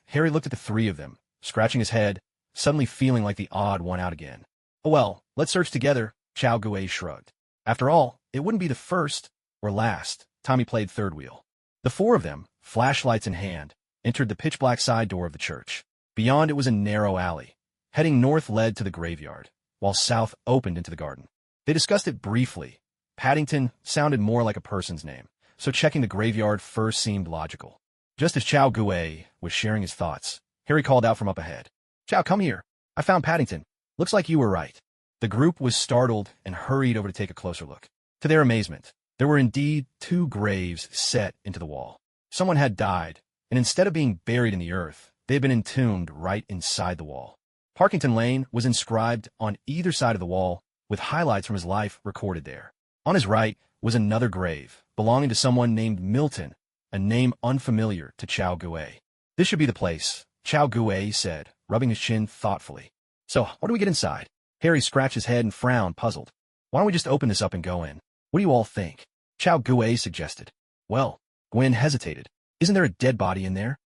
S1: Harry looked at the three of them, scratching his head, suddenly feeling like the odd one out again. Oh well, let's search together, Chao Gue shrugged. After all, it wouldn't be the first or last time he played third wheel. The four of them, flashlights in hand, entered the pitch-black side door of the church. Beyond it was a narrow alley. Heading north led to the graveyard, while south opened into the garden. They discussed it briefly. Paddington sounded more like a person's name, so checking the graveyard first seemed logical. Just as Chao Gue was sharing his thoughts, Harry called out from up ahead. Chao, come here. I found Paddington. Looks like you were right. The group was startled and hurried over to take a closer look. To their amazement, there were indeed two graves set into the wall. Someone had died, and instead of being buried in the earth, they had been entombed right inside the wall. Parkington Lane was inscribed on either side of the wall, with highlights from his life recorded there. On his right was another grave, belonging to someone named Milton, a name unfamiliar to Chao Gue. This should be the place, Chao Gue said, rubbing his chin thoughtfully. So, what do we get inside? Harry scratched his head and frowned, puzzled. Why don't we just open this up and go in? What do you all think? Chao Gue suggested. Well, Gwen hesitated. Isn't there a dead body in there?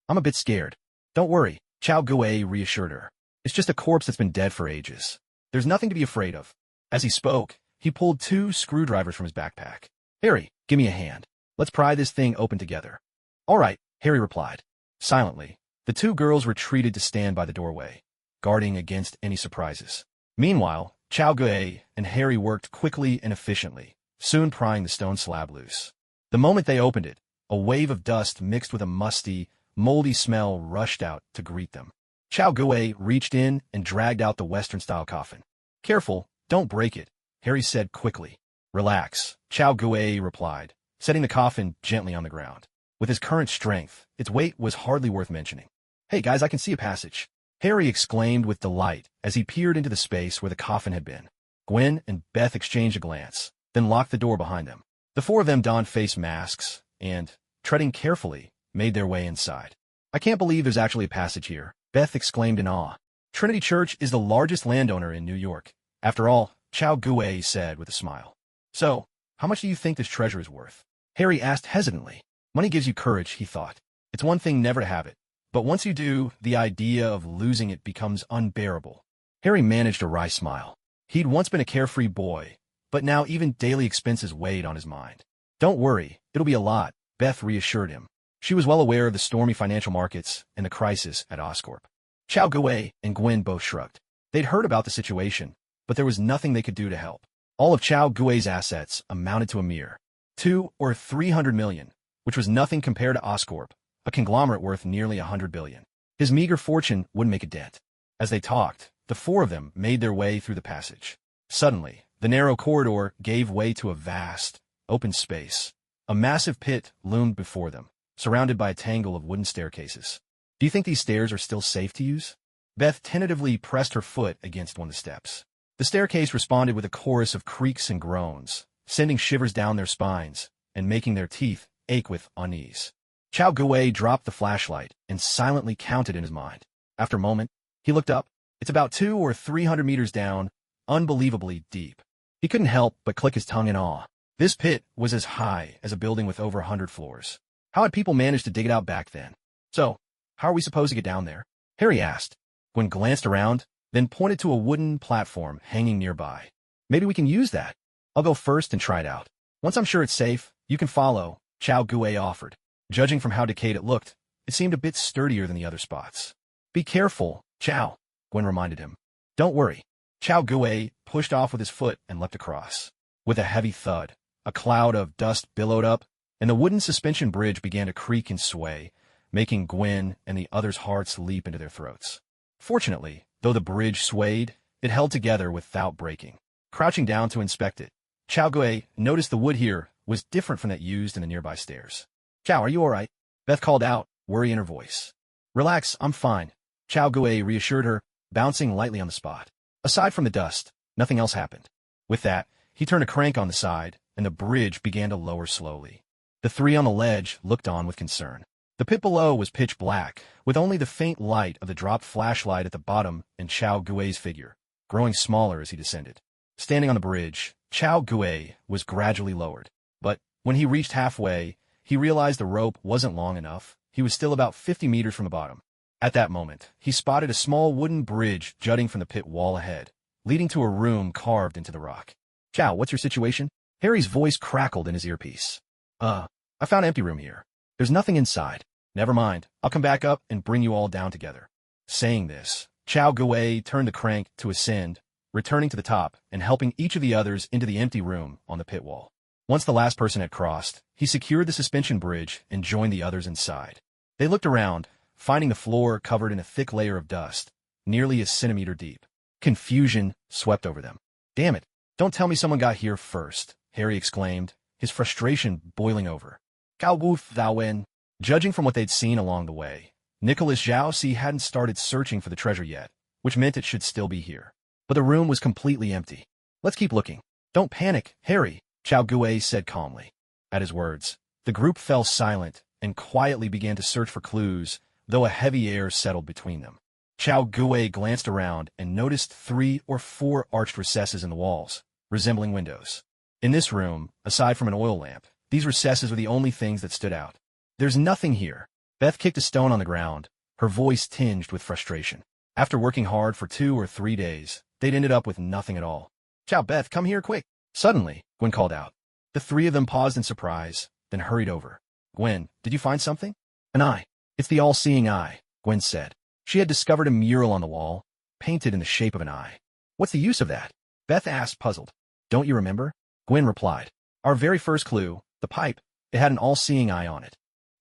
S1: I'm a bit scared. Don't worry, Chao Gue reassured her. It's just a corpse that's been dead for ages. There's nothing to be afraid of. As he spoke, he pulled two screwdrivers from his backpack. Harry, give me a hand. Let's pry this thing open together. All right, Harry replied. Silently, the two girls retreated to stand by the doorway, guarding against any surprises. Meanwhile, Chao Gue and Harry worked quickly and efficiently, soon prying the stone slab loose. The moment they opened it, a wave of dust mixed with a musty, moldy smell rushed out to greet them. Chao Gue reached in and dragged out the Western-style coffin. Careful, don't break it, Harry said quickly. Relax, Chao Gue replied, setting the coffin gently on the ground. With his current strength, its weight was hardly worth mentioning. Hey guys, I can see a passage, Harry exclaimed with delight as he peered into the space where the coffin had been. Gwen and Beth exchanged a glance, then locked the door behind them. The four of them donned face masks and, treading carefully, made their way inside. I can't believe there's actually a passage here, Beth exclaimed in awe. Trinity Church is the largest landowner in New York. After all, Chao Gue said with a smile. So, how much do you think this treasure is worth? Harry asked hesitantly. Money gives you courage, he thought. It's one thing never to have it, but once you do, the idea of losing it becomes unbearable. Harry managed a wry smile. He'd once been a carefree boy, but now even daily expenses weighed on his mind. Don't worry, it'll be a lot, Beth reassured him. She was well aware of the stormy financial markets and the crisis at Oscorp. Chao Gue and Gwen both shrugged. They'd heard about the situation, but there was nothing they could do to help. All of Chao Gue's assets amounted to a mere $200 or $300 million, which was nothing compared to Oscorp, a conglomerate worth nearly $100 billion. His meager fortune wouldn't make a dent. As they talked, the four of them made their way through the passage. Suddenly, the narrow corridor gave way to a vast, open space. A massive pit loomed before them, surrounded by a tangle of wooden staircases. Do you think these stairs are still safe to use? Beth tentatively pressed her foot against one of the steps. The staircase responded with a chorus of creaks and groans, sending shivers down their spines and making their teeth ache with unease. Chao Gue dropped the flashlight and silently counted in his mind. After a moment, he looked up. It's about 200 or 300 meters down, unbelievably deep. He couldn't help but click his tongue in awe. This pit was as high as a building with over 100 floors. How had people managed to dig it out back then? So, how are we supposed to get down there? Harry asked. Gwen glanced around, then pointed to a wooden platform hanging nearby. Maybe we can use that. I'll go first and try it out. Once I'm sure it's safe, you can follow, Chao Gue offered. Judging from how decayed it looked, it seemed a bit sturdier than the other spots. Be careful, Chao, Gwen reminded him. Don't worry. Chao Gue pushed off with his foot and leapt across. With a heavy thud, a cloud of dust billowed up, and the wooden suspension bridge began to creak and sway, making Gwen and the others' hearts leap into their throats. Fortunately, though the bridge swayed, it held together without breaking. Crouching down to inspect it, Chao Gue noticed the wood here was different from that used in the nearby stairs. Chao, are you all right? Beth called out, worry in her voice. Relax, I'm fine, Chao Gue reassured her, bouncing lightly on the spot. Aside from the dust, nothing else happened. With that, he turned a crank on the side, and the bridge began to lower slowly. The three on the ledge looked on with concern. The pit below was pitch black, with only the faint light of the dropped flashlight at the bottom and Chao Gue's figure, growing smaller as he descended. Standing on the bridge, Chao Gue was gradually lowered. But when he reached halfway, he realized the rope wasn't long enough. He was still about 50 meters from the bottom. At that moment, he spotted a small wooden bridge jutting from the pit wall ahead, leading to a room carved into the rock. Chao, what's your situation? Harry's voice crackled in his earpiece. I found an empty room here. There's nothing inside. Never mind. I'll come back up and bring you all down together. Saying this, Chao Gue turned the crank to ascend, returning to the top and helping each of the others into the empty room on the pit wall. Once the last person had crossed, he secured the suspension bridge and joined the others inside. They looked around, finding the floor covered in a thick layer of dust, nearly a centimeter deep. Confusion swept over them. Damn it, don't tell me someone got here first, Harry exclaimed, his frustration boiling over. Gao Woof Thou Wen. Judging from what they'd seen along the way, Nicholas Zhao Si hadn't started searching for the treasure yet, which meant it should still be here. But the room was completely empty. Let's keep looking. Don't panic, Harry, Chao Gue said calmly. At his words, the group fell silent and quietly began to search for clues, though a heavy air settled between them. Chao Gue glanced around and noticed 3 or 4 arched recesses in the walls, resembling windows. In this room, aside from an oil lamp, these recesses were the only things that stood out. There's nothing here. Beth kicked a stone on the ground, her voice tinged with frustration. After working hard for 2 or 3 days, they'd ended up with nothing at all. Chao, Beth, come here quick. Suddenly, Gwen called out. The 3 of them paused in surprise, then hurried over. Gwen, did you find something? An eye. It's the all-seeing eye, Gwen said. She had discovered a mural on the wall, painted in the shape of an eye. What's the use of that? Beth asked, puzzled. Don't you remember? Gwen replied. Our very first clue, the pipe, it had an all-seeing eye on it.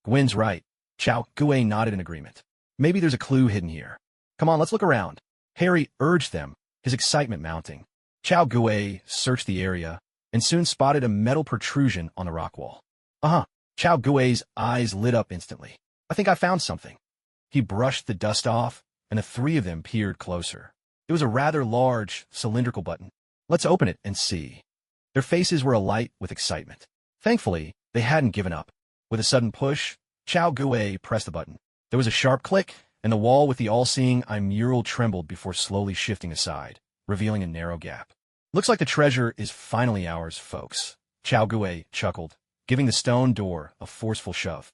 S1: Gwen's right. Chao Gue nodded in agreement. Maybe there's a clue hidden here. Come on, let's look around. Harry urged them, his excitement mounting. Chao Gue searched the area and soon spotted a metal protrusion on the rock wall. Chao Gue's eyes lit up instantly. I think I found something. He brushed the dust off, and the 3 of them peered closer. It was a rather large, cylindrical button. Let's open it and see. Their faces were alight with excitement. Thankfully, they hadn't given up. With a sudden push, Chao Gue pressed the button. There was a sharp click, and the wall with the all-seeing eye mural trembled before slowly shifting aside, revealing a narrow gap. Looks like the treasure is finally ours, folks. Chao Gue chuckled, giving the stone door a forceful shove.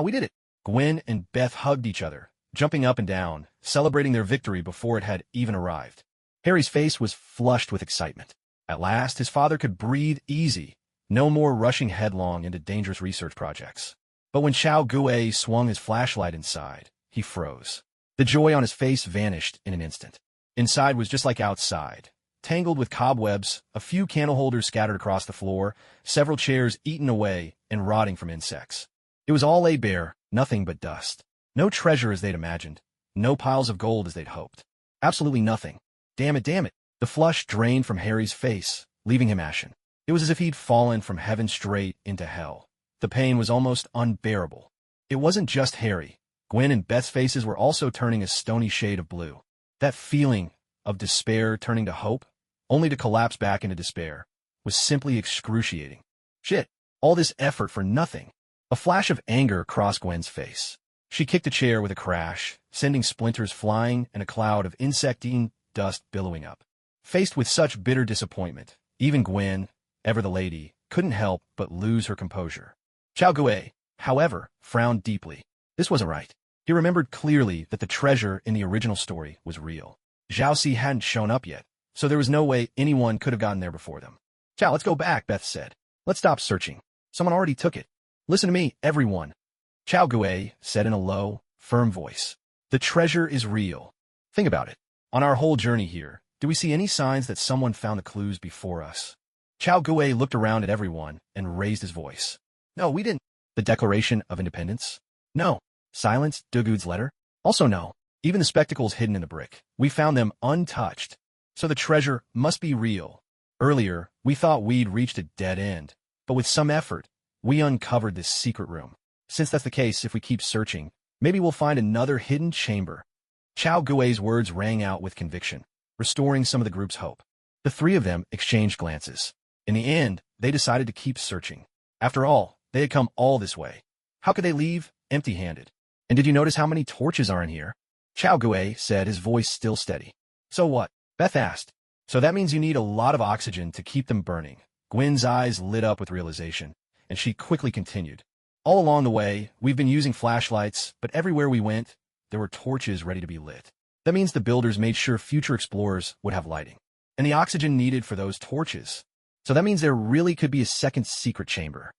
S1: We did it. Gwen and Beth hugged each other, jumping up and down, celebrating their victory before it had even arrived. Harry's face was flushed with excitement. At last, his father could breathe easy, no more rushing headlong into dangerous research projects. But when Chao Gue swung his flashlight inside, he froze. The joy on his face vanished in an instant. Inside was just like outside, tangled with cobwebs, a few candle holders scattered across the floor, several chairs eaten away and rotting from insects. It was all laid bare, nothing but dust. No treasure as they'd imagined, no piles of gold as they'd hoped. Absolutely nothing. Damn it, damn it. The flush drained from Harry's face, leaving him ashen. It was as if he'd fallen from heaven straight into hell. The pain was almost unbearable. It wasn't just Harry. Gwen and Beth's faces were also turning a stony shade of blue. That feeling of despair turning to hope, only to collapse back into despair, was simply excruciating. Shit, all this effort for nothing. A flash of anger crossed Gwen's face. She kicked a chair with a crash, sending splinters flying and a cloud of insectine dust billowing up. Faced with such bitter disappointment, even Gwen, ever the lady, couldn't help but lose her composure. Chao Gui, however, frowned deeply. This wasn't right. He remembered clearly that the treasure in the original story was real. Zhao Si hadn't shown up yet, so there was no way anyone could have gotten there before them. Chao, let's go back, Beth said. Let's stop searching. Someone already took it. Listen to me, everyone. Chao Gui said in a low, firm voice. The treasure is real. Think about it. On our whole journey here, do we see any signs that someone found the clues before us? Chao Gui looked around at everyone and raised his voice. No, we didn't. The Declaration of Independence? No. Silence, Dugud's letter? Also no. Even the spectacles hidden in the brick. We found them untouched. So the treasure must be real. Earlier, we thought we'd reached a dead end, but with some effort, we uncovered this secret room. Since that's the case, if we keep searching, maybe we'll find another hidden chamber. Chao Gui's words rang out with conviction, restoring some of the group's hope. The three of them exchanged glances. In the end, they decided to keep searching. After all, they had come all this way. How could they leave empty-handed? And did you notice how many torches are in here? Chao Gui said, his voice still steady. So what? Beth asked. So that means you need a lot of oxygen to keep them burning. Gwen's eyes lit up with realization, and she quickly continued. All along the way, we've been using flashlights, but everywhere we went, there were torches ready to be lit. That means the builders made sure future explorers would have lighting. And the oxygen needed for those torches. So that means there really could be a second secret chamber.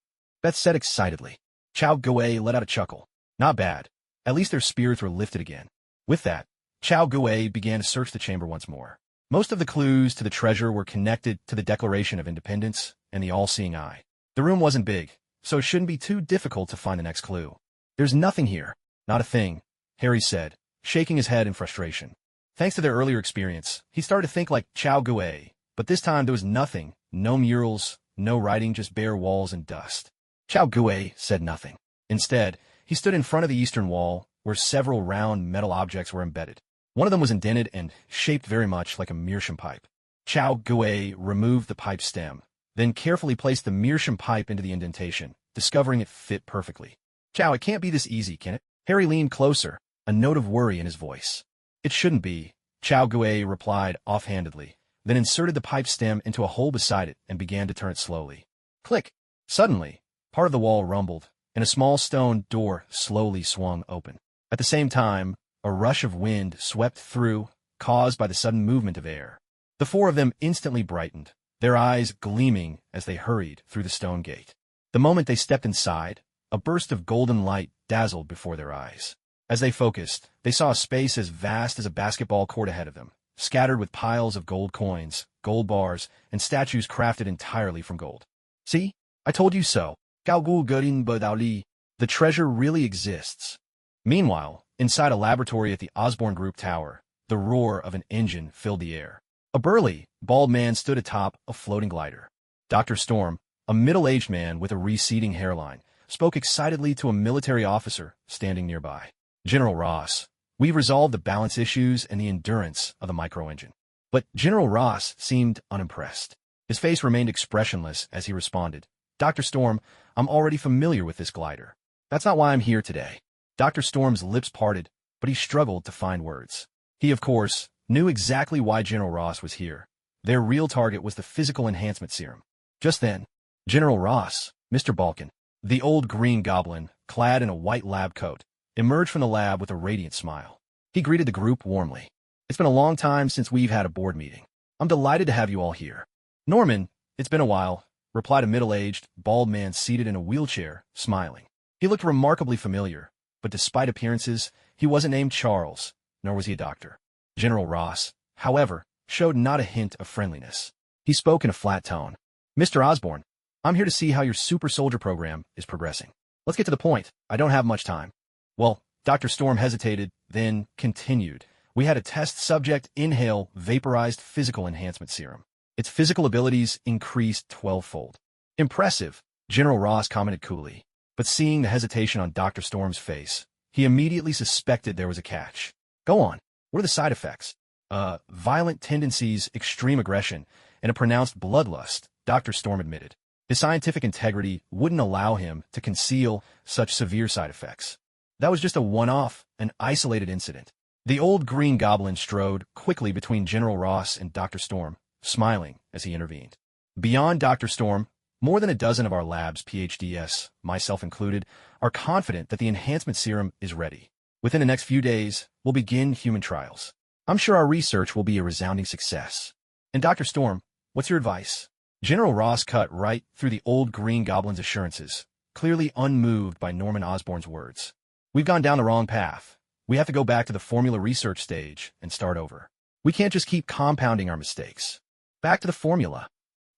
S1: Beth said excitedly. Chao Gui let out a chuckle. Not bad. At least their spirits were lifted again. With that, Chao Gui began to search the chamber once more. Most of the clues to the treasure were connected to the Declaration of Independence and the all-seeing eye. The room wasn't big, so it shouldn't be too difficult to find the next clue. There's nothing here. Not a thing, Harry said, shaking his head in frustration. Thanks to their earlier experience, he started to think like Chao Gui, but this time there was nothing. No murals, no writing, just bare walls and dust. Chao Gui said nothing. Instead, he stood in front of the eastern wall, where several round metal objects were embedded. One of them was indented and shaped very much like a meerschaum pipe. Chao Gui removed the pipe stem, then carefully placed the meerschaum pipe into the indentation, discovering it fit perfectly. Chao, it can't be this easy, can it? Harry leaned closer, a note of worry in his voice. It shouldn't be, Chao Gui replied offhandedly, then inserted the pipe stem into a hole beside it and began to turn it slowly. Click! Suddenly, part of the wall rumbled, and a small stone door slowly swung open. At the same time, a rush of wind swept through, caused by the sudden movement of air. The four of them instantly brightened, their eyes gleaming as they hurried through the stone gate. The moment they stepped inside, a burst of golden light dazzled before their eyes. As they focused, they saw a space as vast as a basketball court ahead of them, scattered with piles of gold coins, gold bars, and statues crafted entirely from gold. See? I told you so. The treasure really exists. Meanwhile, inside a laboratory at the Osborne Group Tower, the roar of an engine filled the air. A burly, bald man stood atop a floating glider. Dr. Storm, a middle-aged man with a receding hairline, spoke excitedly to a military officer standing nearby. General Ross, we've resolved the balance issues and the endurance of the micro-engine. But General Ross seemed unimpressed. His face remained expressionless as he responded. Dr. Storm, I'm already familiar with this glider. That's not why I'm here today. Dr. Storm's lips parted, but he struggled to find words. He, of course, knew exactly why General Ross was here. Their real target was the physical enhancement serum. Just then, General Ross, Mr. Balkan, the old green goblin, clad in a white lab coat, emerged from the lab with a radiant smile. He greeted the group warmly. It's been a long time since we've had a board meeting. I'm delighted to have you all here. Norman, it's been a while, replied a middle-aged, bald man seated in a wheelchair, smiling. He looked remarkably familiar, but despite appearances, he wasn't named Charles, nor was he a doctor. General Ross, however, showed not a hint of friendliness. He spoke in a flat tone. Mr. Osborne, I'm here to see how your super soldier program is progressing. Let's get to the point. I don't have much time. Well, Dr. Storm hesitated, then continued. We had a test subject inhale vaporized physical enhancement serum. Its physical abilities increased 12-fold. Impressive, General Ross commented coolly. But seeing the hesitation on Dr. Storm's face, he immediately suspected there was a catch. Go on. What are the side effects? Violent tendencies, extreme aggression, and a pronounced bloodlust, Dr. Storm admitted. His scientific integrity wouldn't allow him to conceal such severe side effects. That was just a one-off, an isolated incident. The old Green Goblin strode quickly between General Ross and Dr. Storm, smiling as he intervened. Beyond Dr. Storm, more than a dozen of our lab's PhDs, myself included, are confident that the enhancement serum is ready. Within the next few days, we'll begin human trials. I'm sure our research will be a resounding success. And Dr. Storm, what's your advice? General Ross cut right through the old Green Goblin's assurances, clearly unmoved by Norman Osborn's words. We've gone down the wrong path. We have to go back to the formula research stage and start over. We can't just keep compounding our mistakes. Back to the formula.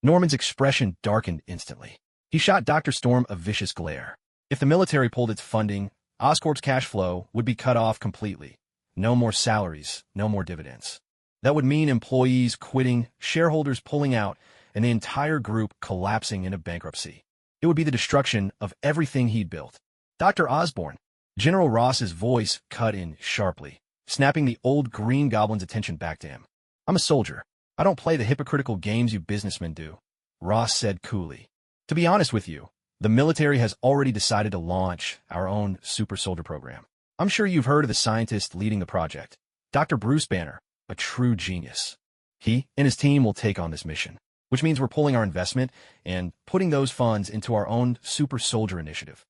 S1: Norman's expression darkened instantly. He shot Dr. Storm a vicious glare. If the military pulled its funding, Oscorp's cash flow would be cut off completely. No more salaries, no more dividends. That would mean employees quitting, shareholders pulling out, and the entire group collapsing into bankruptcy. It would be the destruction of everything he'd built. Dr. Osborn. General Ross's voice cut in sharply, snapping the old Green Goblin's attention back to him. I'm a soldier. I don't play the hypocritical games you businessmen do, Ross said coolly. To be honest with you, the military has already decided to launch our own super soldier program. I'm sure you've heard of the scientist leading the project, Dr. Bruce Banner, a true genius. He and his team will take on this mission, which means we're pulling our investment and putting those funds into our own super soldier initiative.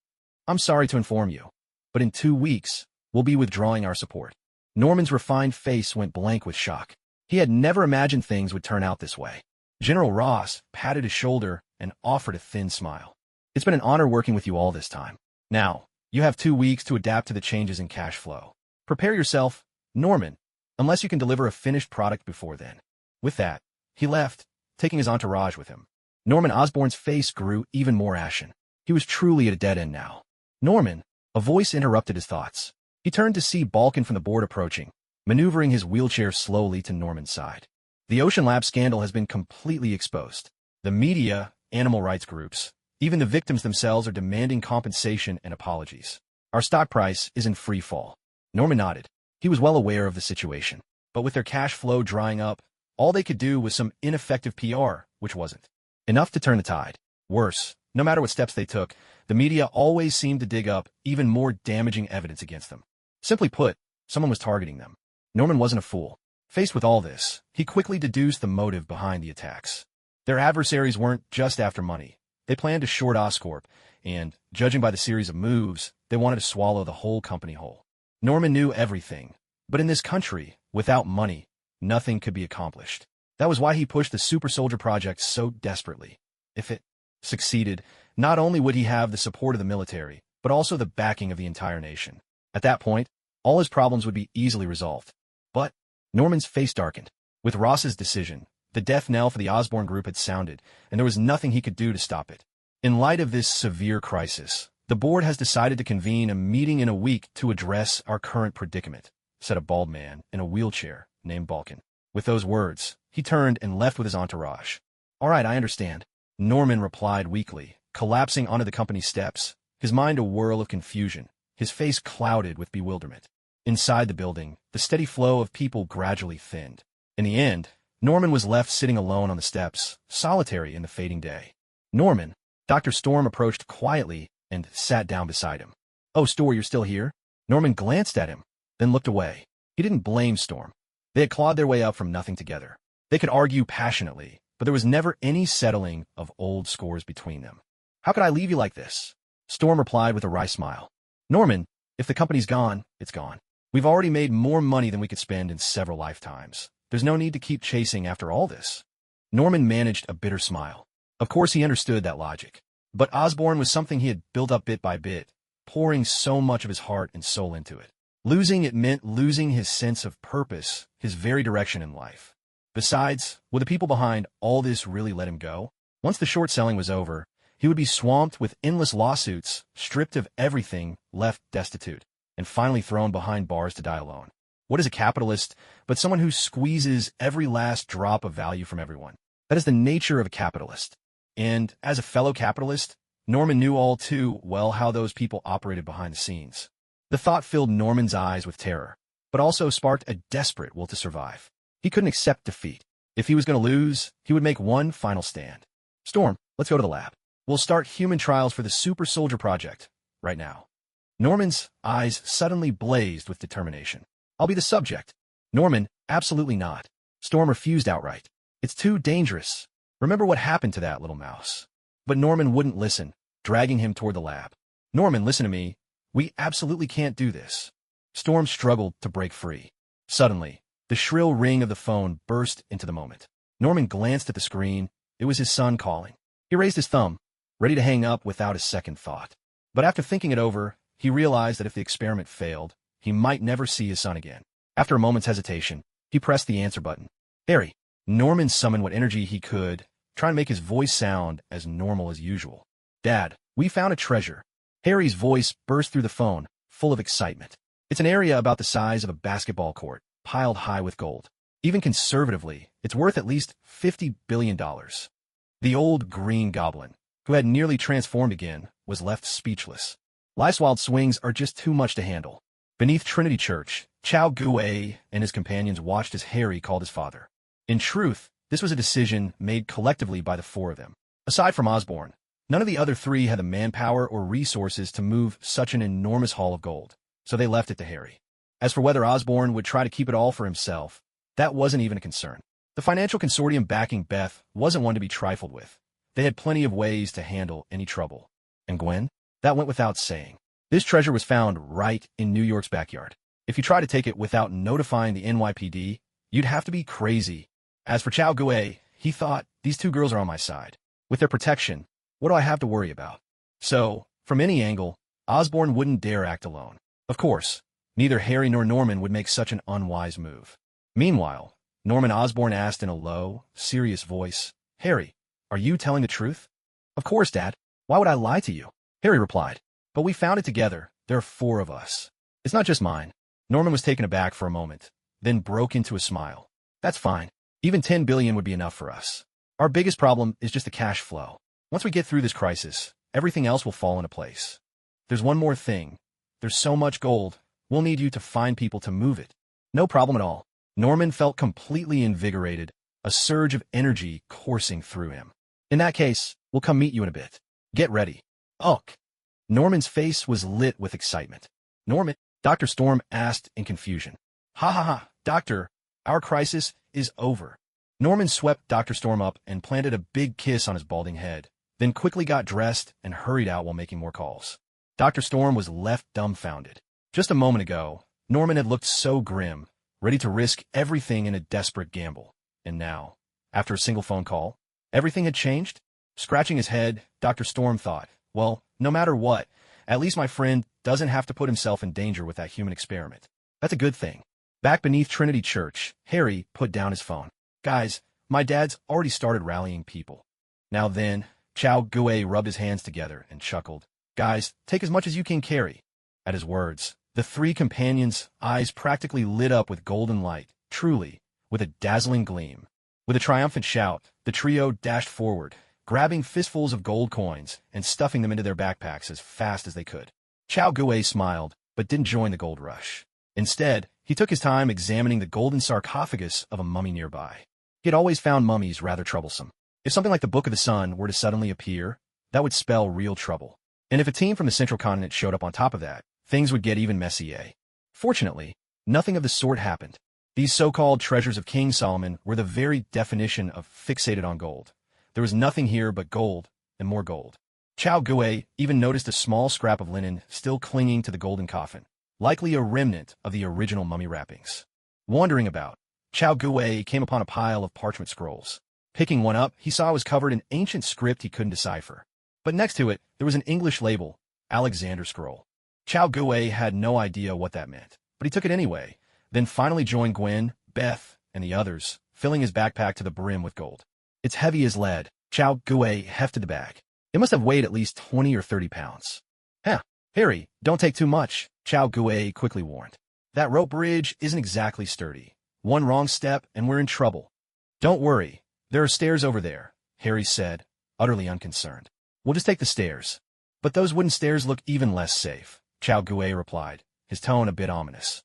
S1: I'm sorry to inform you, but in 2 weeks, we'll be withdrawing our support. Norman's refined face went blank with shock. He had never imagined things would turn out this way. General Ross patted his shoulder and offered a thin smile. It's been an honor working with you all this time. Now, you have 2 weeks to adapt to the changes in cash flow. Prepare yourself, Norman, unless you can deliver a finished product before then. With that, he left, taking his entourage with him. Norman Osborn's face grew even more ashen. He was truly at a dead end now. Norman, a voice interrupted his thoughts. He turned to see Balkan from the board approaching, maneuvering his wheelchair slowly to Norman's side. The Ocean Lab scandal has been completely exposed. The media, animal rights groups, even the victims themselves are demanding compensation and apologies. Our stock price is in free fall. Norman nodded. He was well aware of the situation. But with their cash flow drying up, all they could do was some ineffective PR, which wasn't enough to turn the tide. Worse, no matter what steps they took, the media always seemed to dig up even more damaging evidence against them. Simply put, someone was targeting them. Norman wasn't a fool. Faced with all this, he quickly deduced the motive behind the attacks. Their adversaries weren't just after money. They planned to short Oscorp, and, judging by the series of moves, they wanted to swallow the whole company whole. Norman knew everything, but in this country, without money, nothing could be accomplished. That was why he pushed the Super Soldier Project so desperately. If it succeeded, not only would he have the support of the military, but also the backing of the entire nation. At that point, all his problems would be easily resolved. But Norman's face darkened. With Ross's decision, the death knell for the Osborn group had sounded, and there was nothing he could do to stop it. In light of this severe crisis, the board has decided to convene a meeting in a week to address our current predicament, said a bald man in a wheelchair named Balkan. With those words, he turned and left with his entourage. All right, I understand, Norman replied weakly, collapsing onto the company steps, his mind a whirl of confusion, his face clouded with bewilderment. Inside the building, the steady flow of people gradually thinned. In the end, Norman was left sitting alone on the steps, solitary in the fading day. Norman, Dr. Storm approached quietly and sat down beside him. Oh, Storm, you're still here? Norman glanced at him, then looked away. He didn't blame Storm. They had clawed their way up from nothing together. They could argue passionately, but there was never any settling of old scores between them. How could I leave you like this? Storm replied with a wry smile. Norman, if the company's gone, it's gone. We've already made more money than we could spend in several lifetimes. There's no need to keep chasing after all this. Norman managed a bitter smile. Of course he understood that logic. But Osborn was something he had built up bit by bit, pouring so much of his heart and soul into it. Losing it meant losing his sense of purpose, his very direction in life. Besides, would the people behind all this really let him go? Once the short selling was over, he would be swamped with endless lawsuits, stripped of everything, left destitute, and finally thrown behind bars to die alone. What is a capitalist but someone who squeezes every last drop of value from everyone? That is the nature of a capitalist. And as a fellow capitalist, Norman knew all too well how those people operated behind the scenes. The thought filled Norman's eyes with terror, but also sparked a desperate will to survive. He couldn't accept defeat. If he was going to lose, he would make one final stand. Storm, let's go to the lab. We'll start human trials for the Super Soldier Project right now. Norman's eyes suddenly blazed with determination. I'll be the subject. Norman, absolutely not. Storm refused outright. It's too dangerous. Remember what happened to that little mouse. But Norman wouldn't listen, dragging him toward the lab. Norman, listen to me. We absolutely can't do this. Storm struggled to break free. Suddenly, the shrill ring of the phone burst into the moment. Norman glanced at the screen. It was his son calling. He raised his thumb, ready to hang up without a second thought. But after thinking it over, he realized that if the experiment failed, he might never see his son again. After a moment's hesitation, he pressed the answer button. Harry. Norman summoned what energy he could, trying to make his voice sound as normal as usual. Dad, we found a treasure. Harry's voice burst through the phone, full of excitement. It's an area about the size of a basketball court, piled high with gold. Even conservatively, it's worth at least $50 billion. The old green goblin, who had nearly transformed again, was left speechless. Life's wild swings are just too much to handle. Beneath Trinity Church, Chao Gue and his companions watched as Harry called his father. In truth, this was a decision made collectively by the four of them. Aside from Osborne, none of the other three had the manpower or resources to move such an enormous haul of gold, so they left it to Harry. As for whether Osborne would try to keep it all for himself, that wasn't even a concern. The financial consortium backing Beth wasn't one to be trifled with. They had plenty of ways to handle any trouble. And Gwen? That went without saying. This treasure was found right in New York's backyard. If you try to take it without notifying the NYPD, you'd have to be crazy. As for Chao Gue, he thought, these two girls are on my side. With their protection, what do I have to worry about? So, from any angle, Osborne wouldn't dare act alone. Of course, neither Harry nor Norman would make such an unwise move. Meanwhile, Norman Osborne asked in a low, serious voice, Harry, are you telling the truth? Of course, Dad. Why would I lie to you? Harry replied. But we found it together. There are four of us. It's not just mine. Norman was taken aback for a moment, then broke into a smile. That's fine. Even 10 billion would be enough for us. Our biggest problem is just the cash flow. Once we get through this crisis, everything else will fall into place. There's one more thing. There's so much gold, we'll need you to find people to move it. No problem at all. Norman felt completely invigorated, a surge of energy coursing through him. In that case, we'll come meet you in a bit. Get ready. Ugh. Norman's face was lit with excitement. Norman, Dr. Storm asked in confusion. Ha ha ha, Doctor, our crisis is over. Norman swept Dr. Storm up and planted a big kiss on his balding head, then quickly got dressed and hurried out while making more calls. Dr. Storm was left dumbfounded. Just a moment ago, Norman had looked so grim, ready to risk everything in a desperate gamble. And now, after a single phone call, everything had changed? Scratching his head, Dr. Storm thought, well, no matter what, at least my friend doesn't have to put himself in danger with that human experiment. That's a good thing. Back beneath Trinity Church, Harry put down his phone. Guys, my dad's already started rallying people. Now then, Chao Gue rubbed his hands together and chuckled. Guys, take as much as you can carry. At his words, the three companions' eyes practically lit up with golden light, truly, with a dazzling gleam. With a triumphant shout, the trio dashed forward, grabbing fistfuls of gold coins and stuffing them into their backpacks as fast as they could. Chao Gue smiled, but didn't join the gold rush. Instead, he took his time examining the golden sarcophagus of a mummy nearby. He had always found mummies rather troublesome. If something like the Book of the Sun were to suddenly appear, that would spell real trouble. And if a team from the central continent showed up on top of that, things would get even messier. Fortunately, nothing of the sort happened. These so-called treasures of King Solomon were the very definition of fixated on gold. There was nothing here but gold and more gold. Chao Gue even noticed a small scrap of linen still clinging to the golden coffin, likely a remnant of the original mummy wrappings. Wandering about, Chao Gue came upon a pile of parchment scrolls. Picking one up, he saw it was covered in ancient script he couldn't decipher. But next to it, there was an English label, Alexander Scroll. Chao Gue had no idea what that meant, but he took it anyway, then finally joined Gwen, Beth, and the others, filling his backpack to the brim with gold. It's heavy as lead. Chao Gue hefted the bag. It must have weighed at least 20 or 30 pounds. Huh, Harry, don't take too much, Chao Gue quickly warned. That rope bridge isn't exactly sturdy. One wrong step and we're in trouble. Don't worry, there are stairs over there, Harry said, utterly unconcerned. We'll just take the stairs. But those wooden stairs look even less safe, Chao Gue replied, his tone a bit ominous.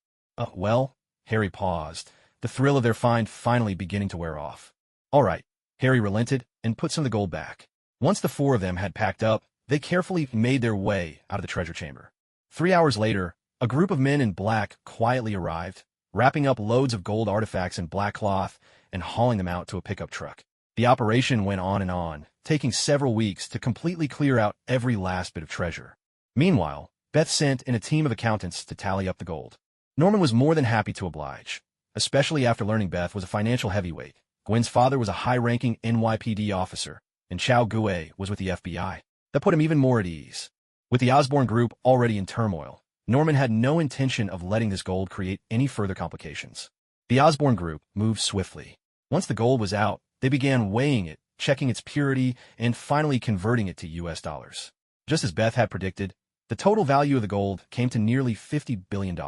S1: Well, Harry paused, the thrill of their find finally beginning to wear off. All right, Harry relented and put some of the gold back. Once the four of them had packed up, they carefully made their way out of the treasure chamber. 3 hours later, a group of men in black quietly arrived, wrapping up loads of gold artifacts in black cloth and hauling them out to a pickup truck. The operation went on, taking several weeks to completely clear out every last bit of treasure. Meanwhile, Beth sent in a team of accountants to tally up the gold. Norman was more than happy to oblige, especially after learning Beth was a financial heavyweight. Gwen's father was a high-ranking NYPD officer, and Chow Gue was with the FBI. That put him even more at ease. With the Osborne group already in turmoil, Norman had no intention of letting this gold create any further complications. The Osborne group moved swiftly. Once the gold was out, they began weighing it, checking its purity, and finally converting it to US dollars. Just as Beth had predicted, the total value of the gold came to nearly $50 billion.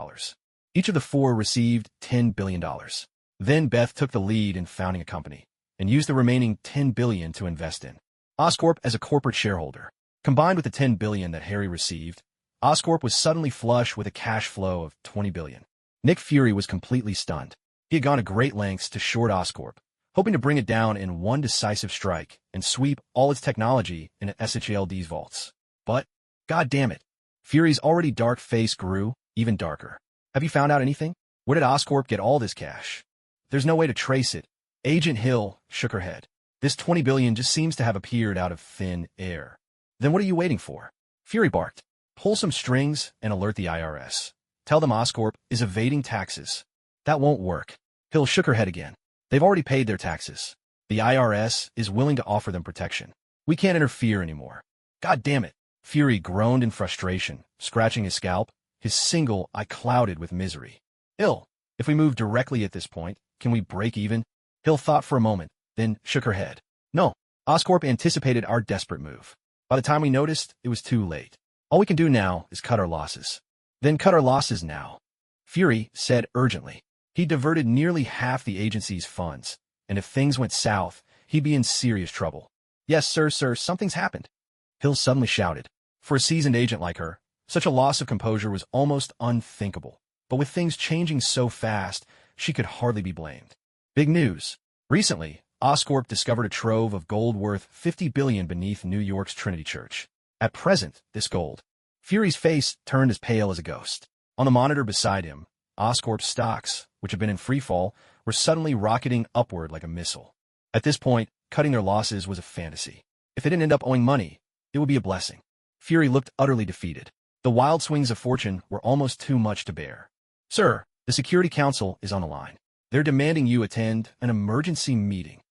S1: Each of the four received $10 billion. Then Beth took the lead in founding a company and used the remaining $10 billion to invest in Oscorp as a corporate shareholder. Combined with the $10 billion that Harry received, Oscorp was suddenly flush with a cash flow of $20 billion. Nick Fury was completely stunned. He had gone to great lengths to short Oscorp, hoping to bring it down in one decisive strike and sweep all its technology into SHLD's vaults. But, god damn it, Fury's already dark face grew even darker. Have you found out anything? Where did Oscorp get all this cash? There's no way to trace it. Agent Hill shook her head. This $20 billion just seems to have appeared out of thin air. Then what are you waiting for? Fury barked. Pull some strings and alert the IRS. Tell them Oscorp is evading taxes. That won't work. Hill shook her head again. They've already paid their taxes. The IRS is willing to offer them protection. We can't interfere anymore. God damn it. Fury groaned in frustration, scratching his scalp, his single eye clouded with misery. Hill, if we move directly at this point, can we break even? Hill thought for a moment, then shook her head. No. Oscorp anticipated our desperate move. By the time we noticed, it was too late. All we can do now is cut our losses. Then cut our losses now. Fury said urgently. He diverted nearly half the agency's funds, and if things went south, he'd be in serious trouble. Yes, sir, something's happened. Hill suddenly shouted. For a seasoned agent like her, such a loss of composure was almost unthinkable. But with things changing so fast, she could hardly be blamed. Big news. Recently, Oscorp discovered a trove of gold worth $50 billion beneath New York's Trinity Church. At present, this gold. Fury's face turned as pale as a ghost. On the monitor beside him, Oscorp's stocks, which had been in freefall, were suddenly rocketing upward like a missile. At this point, cutting their losses was a fantasy. If they didn't end up owing money, it would be a blessing. Fury looked utterly defeated. The wild swings of fortune were almost too much to bear. Sir, the Security Council is on the line. They're demanding you attend an emergency meeting.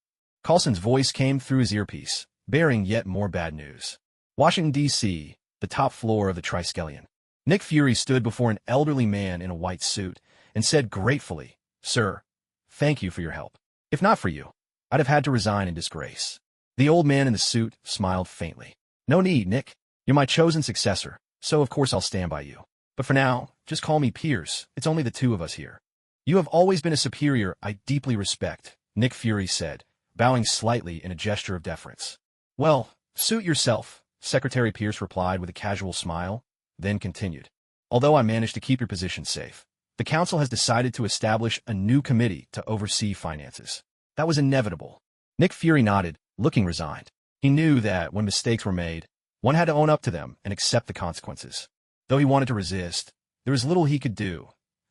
S1: Coulson's voice came through his earpiece, bearing yet more bad news. Washington, D.C., the top floor of the Triskelion. Nick Fury stood before an elderly man in a white suit and said gratefully, Sir, thank you for your help. If not for you, I'd have had to resign in disgrace. The old man in the suit smiled faintly. No need, Nick. You're my chosen successor, so of course I'll stand by you. But for now, just call me Pierce. It's only the two of us here. You have always been a superior I deeply respect, Nick Fury said, bowing slightly in a gesture of deference. Well, suit yourself, Secretary Pierce replied with a casual smile, then continued. Although I managed to keep your position safe, the council has decided to establish a new committee to oversee finances. That was inevitable. Nick Fury nodded, looking resigned. He knew that when mistakes were made, one had to own up to them and accept the consequences. Though he wanted to resist, there was little he could do.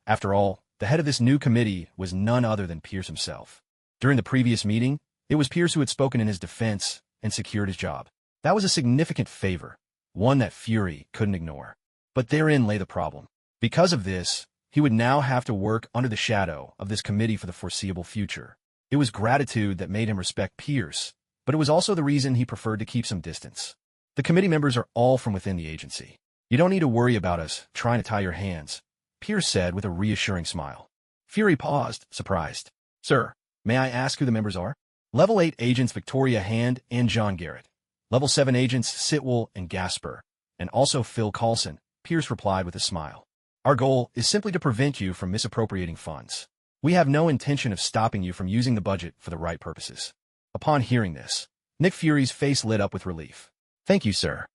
S1: After all, the head of this new committee was none other than Pierce himself. During the previous meeting, it was Pierce who had spoken in his defense and secured his job. That was a significant favor, one that Fury couldn't ignore. But therein lay the problem. Because of this, he would now have to work under the shadow of this committee for the foreseeable future. It was gratitude that made him respect Pierce, but it was also the reason he preferred to keep some distance. The committee members are all from within the agency. You don't need to worry about us trying to tie your hands, Pierce said with a reassuring smile. Fury paused, surprised. Sir, may I ask who the members are? Level 8 agents Victoria Hand and John Garrett. Level 7 agents Sitwell and Gasper, and also Phil Coulson, Pierce replied with a smile. Our goal is simply to prevent you from misappropriating funds. We have no intention of stopping you from using the budget for the right purposes. Upon hearing this, Nick Fury's face lit up with relief. Thank you, sir.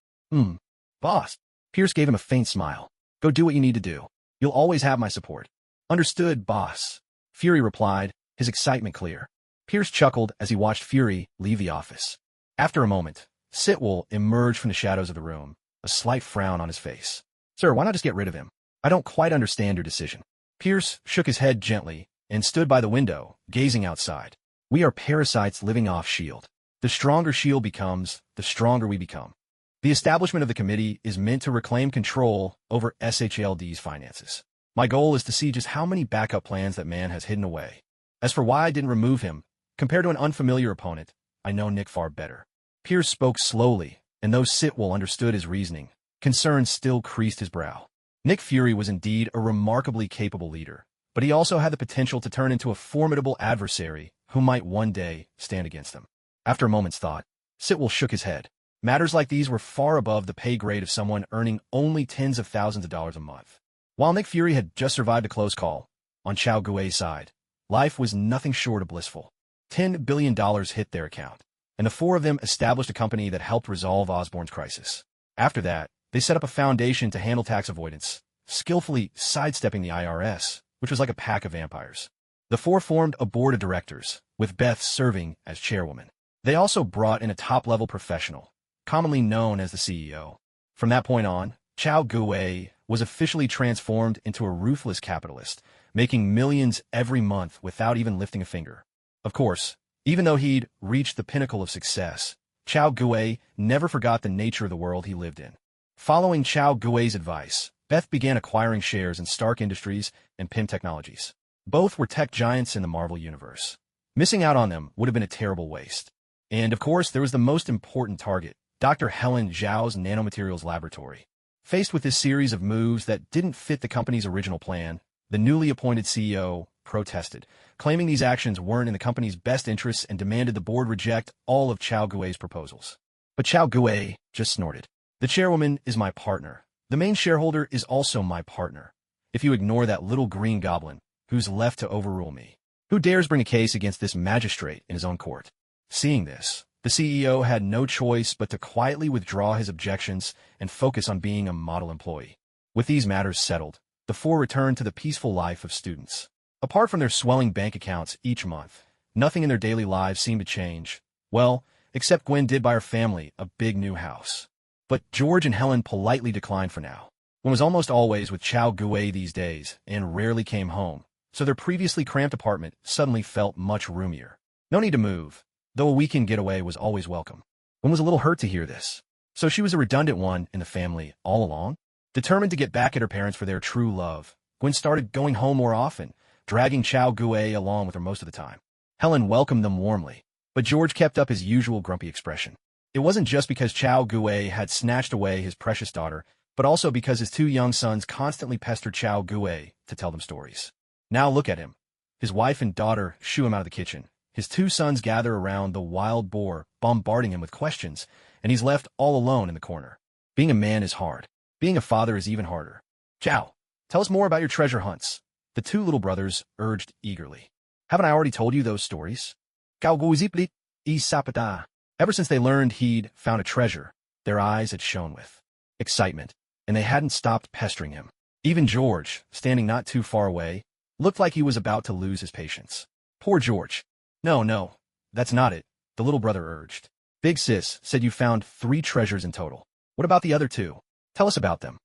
S1: Boss. Pierce gave him a faint smile. Go do what you need to do. You'll always have my support. Understood, boss. Fury replied, his excitement clear. Pierce chuckled as he watched Fury leave the office. After a moment, Sitwell emerged from the shadows of the room, a slight frown on his face. Sir, why not just get rid of him? I don't quite understand your decision. Pierce shook his head gently and stood by the window, gazing outside. We are parasites living off S.H.I.E.L.D. The stronger S.H.I.E.L.D. becomes, the stronger we become. The establishment of the committee is meant to reclaim control over SHIELD's finances. My goal is to see just how many backup plans that man has hidden away. As for why I didn't remove him, compared to an unfamiliar opponent, I know Nick far better. Pierce spoke slowly, and though Sitwell understood his reasoning, concern still creased his brow. Nick Fury was indeed a remarkably capable leader, but he also had the potential to turn into a formidable adversary who might one day stand against him. After a moment's thought, Sitwell shook his head. Matters like these were far above the pay grade of someone earning only tens of thousands of dollars a month. While Nick Fury had just survived a close call, on Chao Gui's side, life was nothing short of blissful. $10 billion hit their account, and the four of them established a company that helped resolve Osborn's crisis. After that, they set up a foundation to handle tax avoidance, skillfully sidestepping the IRS, which was like a pack of vampires. The four formed a board of directors, with Beth serving as chairwoman. They also brought in a top-level professional, commonly known as the CEO. From that point on, Chao Gui was officially transformed into a ruthless capitalist, making millions every month without even lifting a finger. Of course, even though he'd reached the pinnacle of success, Chao Gui never forgot the nature of the world he lived in. Following Chao Gui's advice, Beth began acquiring shares in Stark Industries and PIM Technologies. Both were tech giants in the Marvel Universe. Missing out on them would have been a terrible waste. And of course, there was the most important target, Dr. Helen Zhao's Nanomaterials Laboratory. Faced with this series of moves that didn't fit the company's original plan, the newly appointed CEO protested, claiming these actions weren't in the company's best interests and demanded the board reject all of Chao Gui's proposals. But Chao Gui just snorted. The chairwoman is my partner. The main shareholder is also my partner. If you ignore that little green goblin, who's left to overrule me? Who dares bring a case against this magistrate in his own court? Seeing this, the CEO had no choice but to quietly withdraw his objections and focus on being a model employee. With these matters settled, the four returned to the peaceful life of students. Apart from their swelling bank accounts each month, nothing in their daily lives seemed to change. Well, except Gwen did buy her family a big new house. But George and Helen politely declined for now. Gwen was almost always with Chao Gui these days and rarely came home, so their previously cramped apartment suddenly felt much roomier. No need to move, though a weekend getaway was always welcome. Gwen was a little hurt to hear this. So she was a redundant one in the family all along? Determined to get back at her parents for their true love, Gwen started going home more often, dragging Chao Gui along with her most of the time. Helen welcomed them warmly, but George kept up his usual grumpy expression. It wasn't just because Chao Gui had snatched away his precious daughter, but also because his two young sons constantly pestered Chao Gui to tell them stories. Now look at him. His wife and daughter shoo him out of the kitchen. His two sons gather around the wild boar, bombarding him with questions, and he's left all alone in the corner. Being a man is hard. Being a father is even harder. Chao, tell us more about your treasure hunts. The two little brothers urged eagerly. Haven't I already told you those stories? Ever since they learned he'd found a treasure, their eyes had shone with excitement, and they hadn't stopped pestering him. Even George, standing not too far away, looked like he was about to lose his patience. Poor George. No, that's not it, the little brother urged. Big Sis said you found 3 treasures in total. What about the other 2? Tell us about them.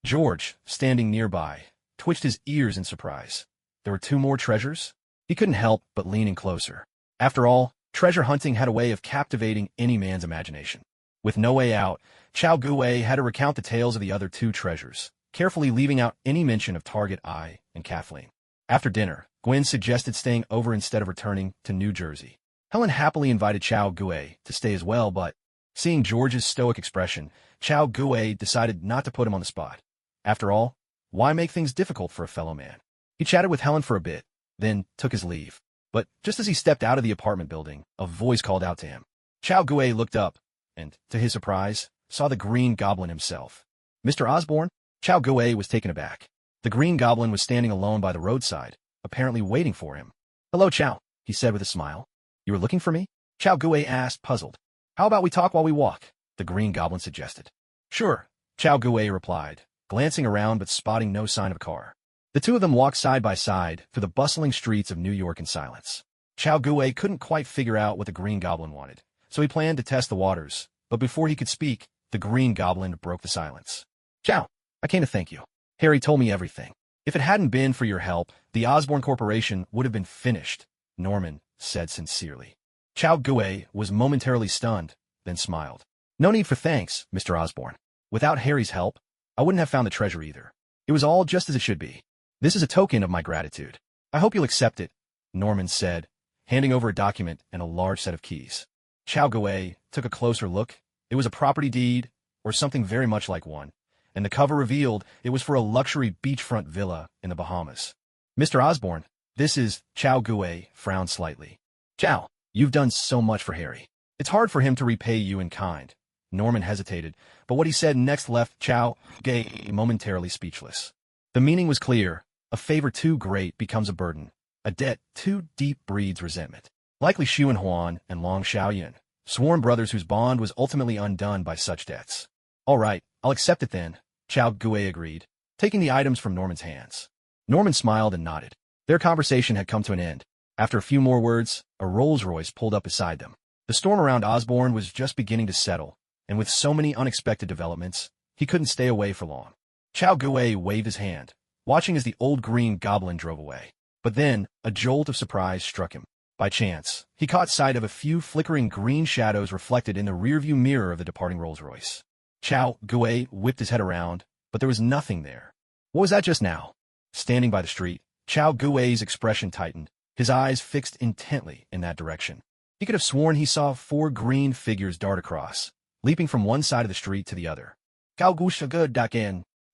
S1: George, standing nearby, twitched his ears in surprise. There were 2 more treasures? He couldn't help but lean in closer. After all, treasure hunting had a way of captivating any man's imagination. With no way out, Chao Gui had to recount the tales of the other 2 treasures, carefully leaving out any mention of Target I and Kathleen. After dinner, Gwen suggested staying over instead of returning to New Jersey. Helen happily invited Chao Gui to stay as well, but seeing George's stoic expression, Chao Gui decided not to put him on the spot. After all, why make things difficult for a fellow man? He chatted with Helen for a bit, then took his leave. But just as he stepped out of the apartment building, a voice called out to him. Chao Gui looked up, and, to his surprise, saw the Green Goblin himself. Mr. Osborn? Chao Gui was taken aback. The Green Goblin was standing alone by the roadside, apparently waiting for him. Hello, Chao, he said with a smile. You were looking for me? Chao Gui asked, puzzled. How about we talk while we walk? The Green Goblin suggested. Sure, Chao Gui replied, glancing around but spotting no sign of a car. The two of them walked side by side through the bustling streets of New York in silence. Chao Gui couldn't quite figure out what the Green Goblin wanted, so he planned to test the waters, but before he could speak, the Green Goblin broke the silence. Chao, I came to thank you. Harry told me everything. If it hadn't been for your help, the Osborne Corporation would have been finished, Norman said sincerely. Chow Gui was momentarily stunned, then smiled. No need for thanks, Mr. Osborne. Without Harry's help, I wouldn't have found the treasure either. It was all just as it should be. This is a token of my gratitude. I hope you'll accept it, Norman said, handing over a document and a large set of keys. Chow Gui took a closer look. It was a property deed, or something very much like one, and the cover revealed it was for a luxury beachfront villa in the Bahamas. Mr. Osborne, this is... Chow Gui frowned slightly. Chow, you've done so much for Harry. It's hard for him to repay you in kind. Norman hesitated, but what he said next left Chow Gui momentarily speechless. The meaning was clear. A favor too great becomes a burden. A debt too deep breeds resentment. Likely Xu and Huan and Long Xiaoyan, sworn brothers whose bond was ultimately undone by such debts. All right, I'll accept it then, Chow Gui agreed, taking the items from Norman's hands. Norman smiled and nodded. Their conversation had come to an end. After a few more words, a Rolls-Royce pulled up beside them. The storm around Osborne was just beginning to settle, and with so many unexpected developments, he couldn't stay away for long. Chow Gui waved his hand, watching as the old green goblin drove away. But then, a jolt of surprise struck him. By chance, he caught sight of a few flickering green shadows reflected in the rearview mirror of the departing Rolls-Royce. Chow Gui whipped his head around, but there was nothing there. What was that just now? Standing by the street, Chow Gui's expression tightened, his eyes fixed intently in that direction. He could have sworn he saw 4 green figures dart across, leaping from one side of the street to the other.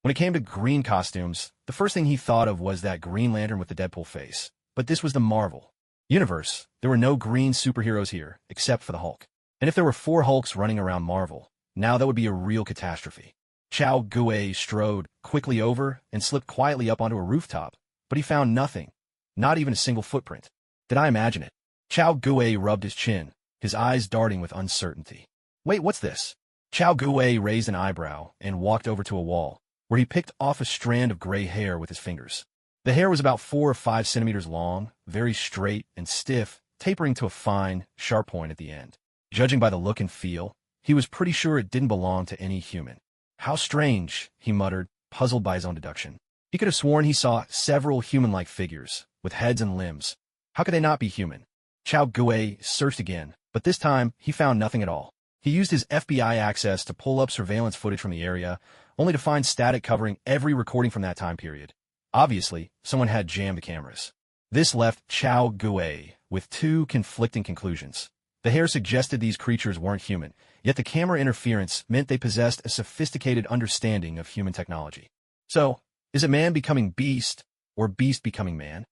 S1: When it came to green costumes, the first thing he thought of was that Green Lantern with the Deadpool face. But this was the Marvel universe. There were no green superheroes here, except for the Hulk. And if there were 4 Hulks running around Marvel, now that would be a real catastrophe. Chow Gui strode quickly over and slipped quietly up onto a rooftop, but he found nothing, not even a single footprint. Did I imagine it? Chow Gui rubbed his chin, his eyes darting with uncertainty. Wait, what's this? Chow Gui raised an eyebrow and walked over to a wall, where he picked off a strand of gray hair with his fingers. The hair was about 4 or 5 centimeters long, very straight and stiff, tapering to a fine, sharp point at the end. Judging by the look and feel, he was pretty sure it didn't belong to any human. How strange, he muttered, puzzled by his own deduction. He could have sworn he saw several human-like figures, with heads and limbs. How could they not be human? Chow Gui searched again, but this time he found nothing at all. He used his FBI access to pull up surveillance footage from the area, only to find static covering every recording from that time period. Obviously, someone had jammed the cameras. This left Chow Gui with 2 conflicting conclusions. The hair suggested these creatures weren't human, yet the camera interference meant they possessed a sophisticated understanding of human technology. So, is it man becoming beast, or beast becoming man?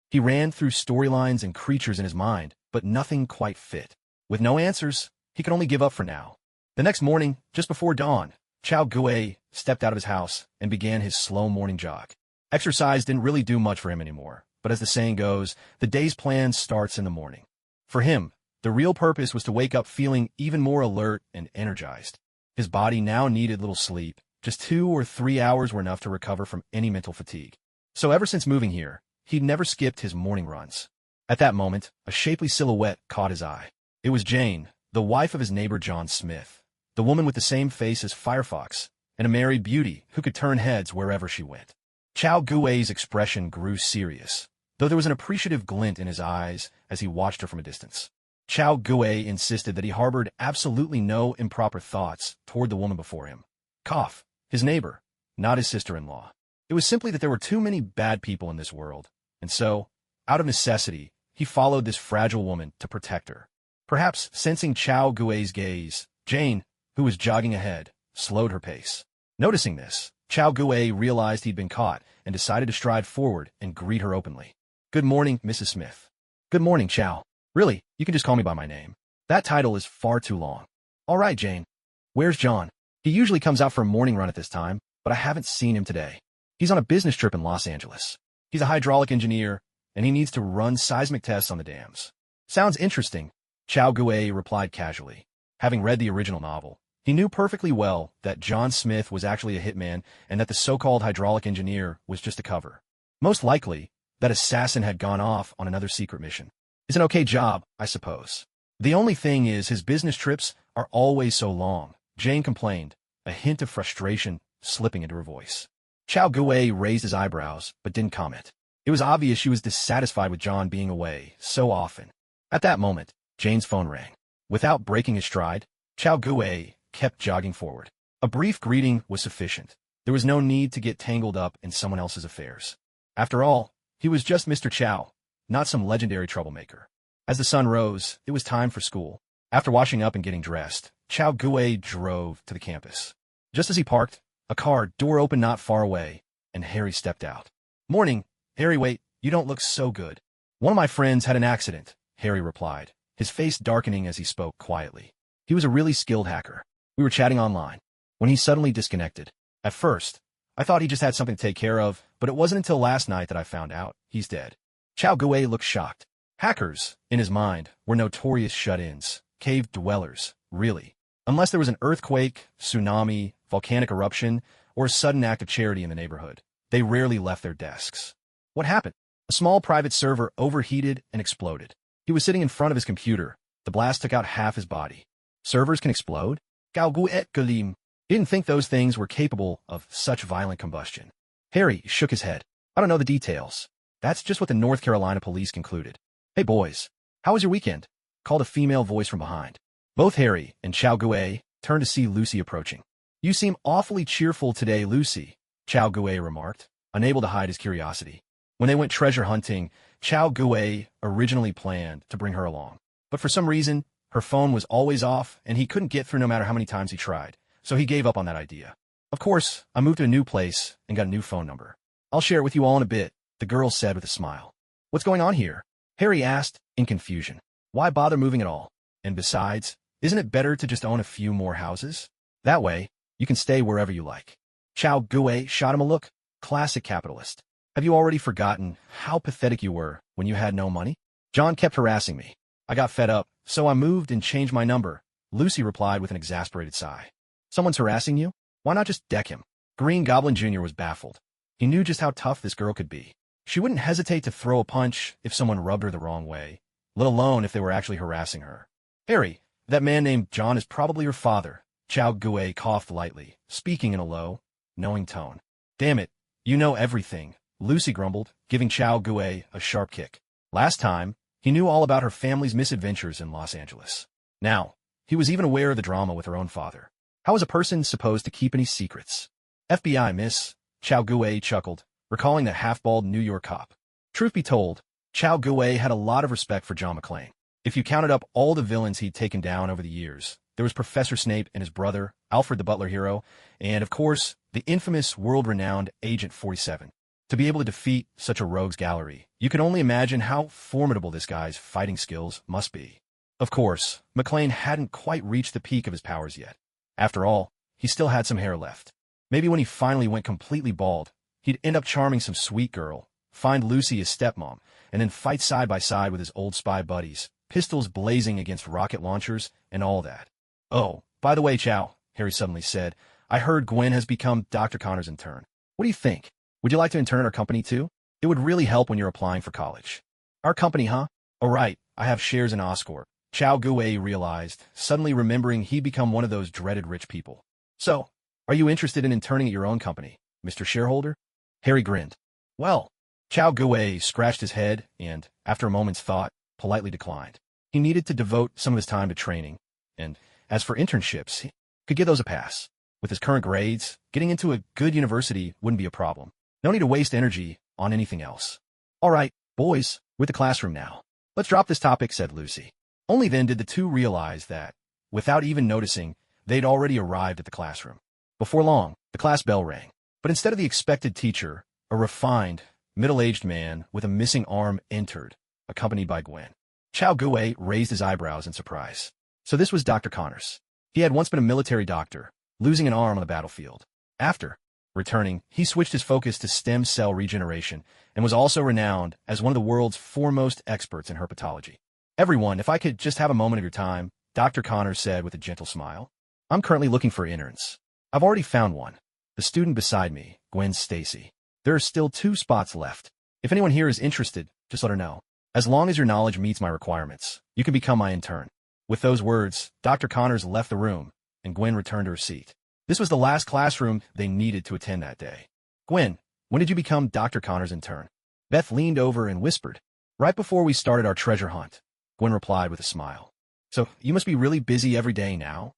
S1: He ran through storylines and creatures in his mind, but nothing quite fit. With no answers, he could only give up for now. The next morning, just before dawn, Chow Gui stepped out of his house and began his slow morning jog. Exercise didn't really do much for him anymore, but as the saying goes, the day's plan starts in the morning. For him, the real purpose was to wake up feeling even more alert and energized. His body now needed little sleep. Just 2 or 3 hours were enough to recover from any mental fatigue. So ever since moving here, he'd never skipped his morning runs. At that moment, a shapely silhouette caught his eye. It was Jane, the wife of his neighbor John Smith, the woman with the same face as Firefox, and a married beauty who could turn heads wherever she went. Chow Gui's expression grew serious, though there was an appreciative glint in his eyes as he watched her from a distance. Chow Gui insisted that he harbored absolutely no improper thoughts toward the woman before him. Cough, his neighbor, not his sister-in-law. It was simply that there were too many bad people in this world, and so, out of necessity, he followed this fragile woman to protect her. Perhaps sensing Chow Gui's gaze, Jane, who was jogging ahead, slowed her pace. Noticing this, Chow Gui realized he'd been caught and decided to stride forward and greet her openly. Good morning, Mrs. Smith. Good morning, Chow. Really, you can just call me by my name. That title is far too long. All right, Jane. Where's John? He usually comes out for a morning run at this time, but I haven't seen him today. He's on a business trip in Los Angeles. He's a hydraulic engineer, and he needs to run seismic tests on the dams. Sounds interesting, Chow Gui replied casually. Having read the original novel, he knew perfectly well that John Smith was actually a hitman and that the so-called hydraulic engineer was just a cover. Most likely, that assassin had gone off on another secret mission. It's an okay job, I suppose. The only thing is his business trips are always so long, Jane complained, a hint of frustration slipping into her voice. Chao Guwei raised his eyebrows, but didn't comment. It was obvious she was dissatisfied with John being away so often. At that moment, Jane's phone rang. Without breaking his stride, Chao Guwei kept jogging forward. A brief greeting was sufficient. There was no need to get tangled up in someone else's affairs. After all, he was just Mr. Chao, not some legendary troublemaker. As the sun rose, it was time for school. After washing up and getting dressed, Chao Guwei drove to the campus. Just as he parked, a car door opened not far away, and Harry stepped out. "Morning, Harry. Wait, you don't look so good." "One of my friends had an accident," Harry replied, his face darkening as he spoke quietly. He was a really skilled hacker. We were chatting online, when he suddenly disconnected. At first, I thought he just had something to take care of, but it wasn't until last night that I found out he's dead. Chao Guwei looked shocked. Hackers, in his mind, were notorious shut-ins, cave dwellers, really. Unless there was an earthquake, tsunami, volcanic eruption, or a sudden act of charity in the neighborhood, they rarely left their desks. What happened? A small private server overheated and exploded. He was sitting in front of his computer. The blast took out half his body. Servers can explode? Gao Guet Galim didn't think those things were capable of such violent combustion. Harry shook his head. "I don't know the details. That's just what the North Carolina police concluded." "Hey boys, how was your weekend?" called a female voice from behind. Both Harry and Chao Guwei turned to see Lucy approaching. "You seem awfully cheerful today, Lucy," Chao Guwei remarked, unable to hide his curiosity. When they went treasure hunting, Chao Guwei originally planned to bring her along. But for some reason, her phone was always off, and he couldn't get through no matter how many times he tried, so he gave up on that idea. "Of course, I moved to a new place and got a new phone number. I'll share it with you all in a bit," the girl said with a smile. "What's going on here?" Harry asked, in confusion. Why bother moving at all? And besides, isn't it better to just own a few more houses? That way, you can stay wherever you like. Chao Guwei shot him a look. Classic capitalist. "Have you already forgotten how pathetic you were when you had no money? John kept harassing me. I got fed up, so I moved and changed my number," Lucy replied with an exasperated sigh. "Someone's harassing you? Why not just deck him?" Green Goblin Jr. was baffled. He knew just how tough this girl could be. She wouldn't hesitate to throw a punch if someone rubbed her the wrong way, let alone if they were actually harassing her. "Harry, that man named John is probably your father," Chao Guwei coughed lightly, speaking in a low, knowing tone. "Damn it, you know everything," Lucy grumbled, giving Chao Guwei a sharp kick. Last time, he knew all about her family's misadventures in Los Angeles. Now, he was even aware of the drama with her own father. How was a person supposed to keep any secrets? "FBI, miss," Chao Guwei chuckled, recalling that half-bald New York cop. Truth be told, Chao Guwei had a lot of respect for John McClane. If you counted up all the villains he'd taken down over the years, there was Professor Snape and his brother, Alfred the Butler Hero, and, of course, the infamous world-renowned Agent 47. To be able to defeat such a rogues gallery, you can only imagine how formidable this guy's fighting skills must be. Of course, McClane hadn't quite reached the peak of his powers yet. After all, he still had some hair left. Maybe when he finally went completely bald, he'd end up charming some sweet girl, find Lucy his stepmom, and then fight side by side with his old spy buddies, pistols blazing against rocket launchers, and all that. "Oh, by the way, Chao," Harry suddenly said, "I heard Gwen has become Dr. Connor's intern. What do you think? Would you like to intern at our company too? It would really help when you're applying for college." "Our company, huh? Oh right, I have shares in Oscorp," Chao Guwei realized, suddenly remembering he'd become one of those dreaded rich people. "So, are you interested in interning at your own company, Mr. Shareholder?" Harry grinned. "Well," Chao Guwei scratched his head and, after a moment's thought, politely declined. He needed to devote some of his time to training, and as for internships, he could give those a pass. With his current grades, getting into a good university wouldn't be a problem. No need to waste energy on anything else. "All right, boys, we're at the classroom now. Let's drop this topic," said Lucy. Only then did the two realize that, without even noticing, they'd already arrived at the classroom. Before long, the class bell rang. But instead of the expected teacher, a refined, middle-aged man with a missing arm entered, accompanied by Gwen. Chao Guwei raised his eyebrows in surprise. So this was Dr. Connors. He had once been a military doctor, losing an arm on the battlefield. After returning, he switched his focus to stem cell regeneration and was also renowned as one of the world's foremost experts in herpetology. "Everyone, if I could just have a moment of your time," Dr. Connors said with a gentle smile. "I'm currently looking for interns. I've already found one. The student beside me, Gwen Stacy. There are still 2 spots left. If anyone here is interested, just let her know. As long as your knowledge meets my requirements, you can become my intern." With those words, Dr. Connors left the room, and Gwen returned to her seat. This was the last classroom they needed to attend that day. Gwen, when did you become Dr. Connor's intern? Beth leaned over and whispered. Right before we started our treasure hunt, Gwen replied with a smile. So, you must be really busy every day now?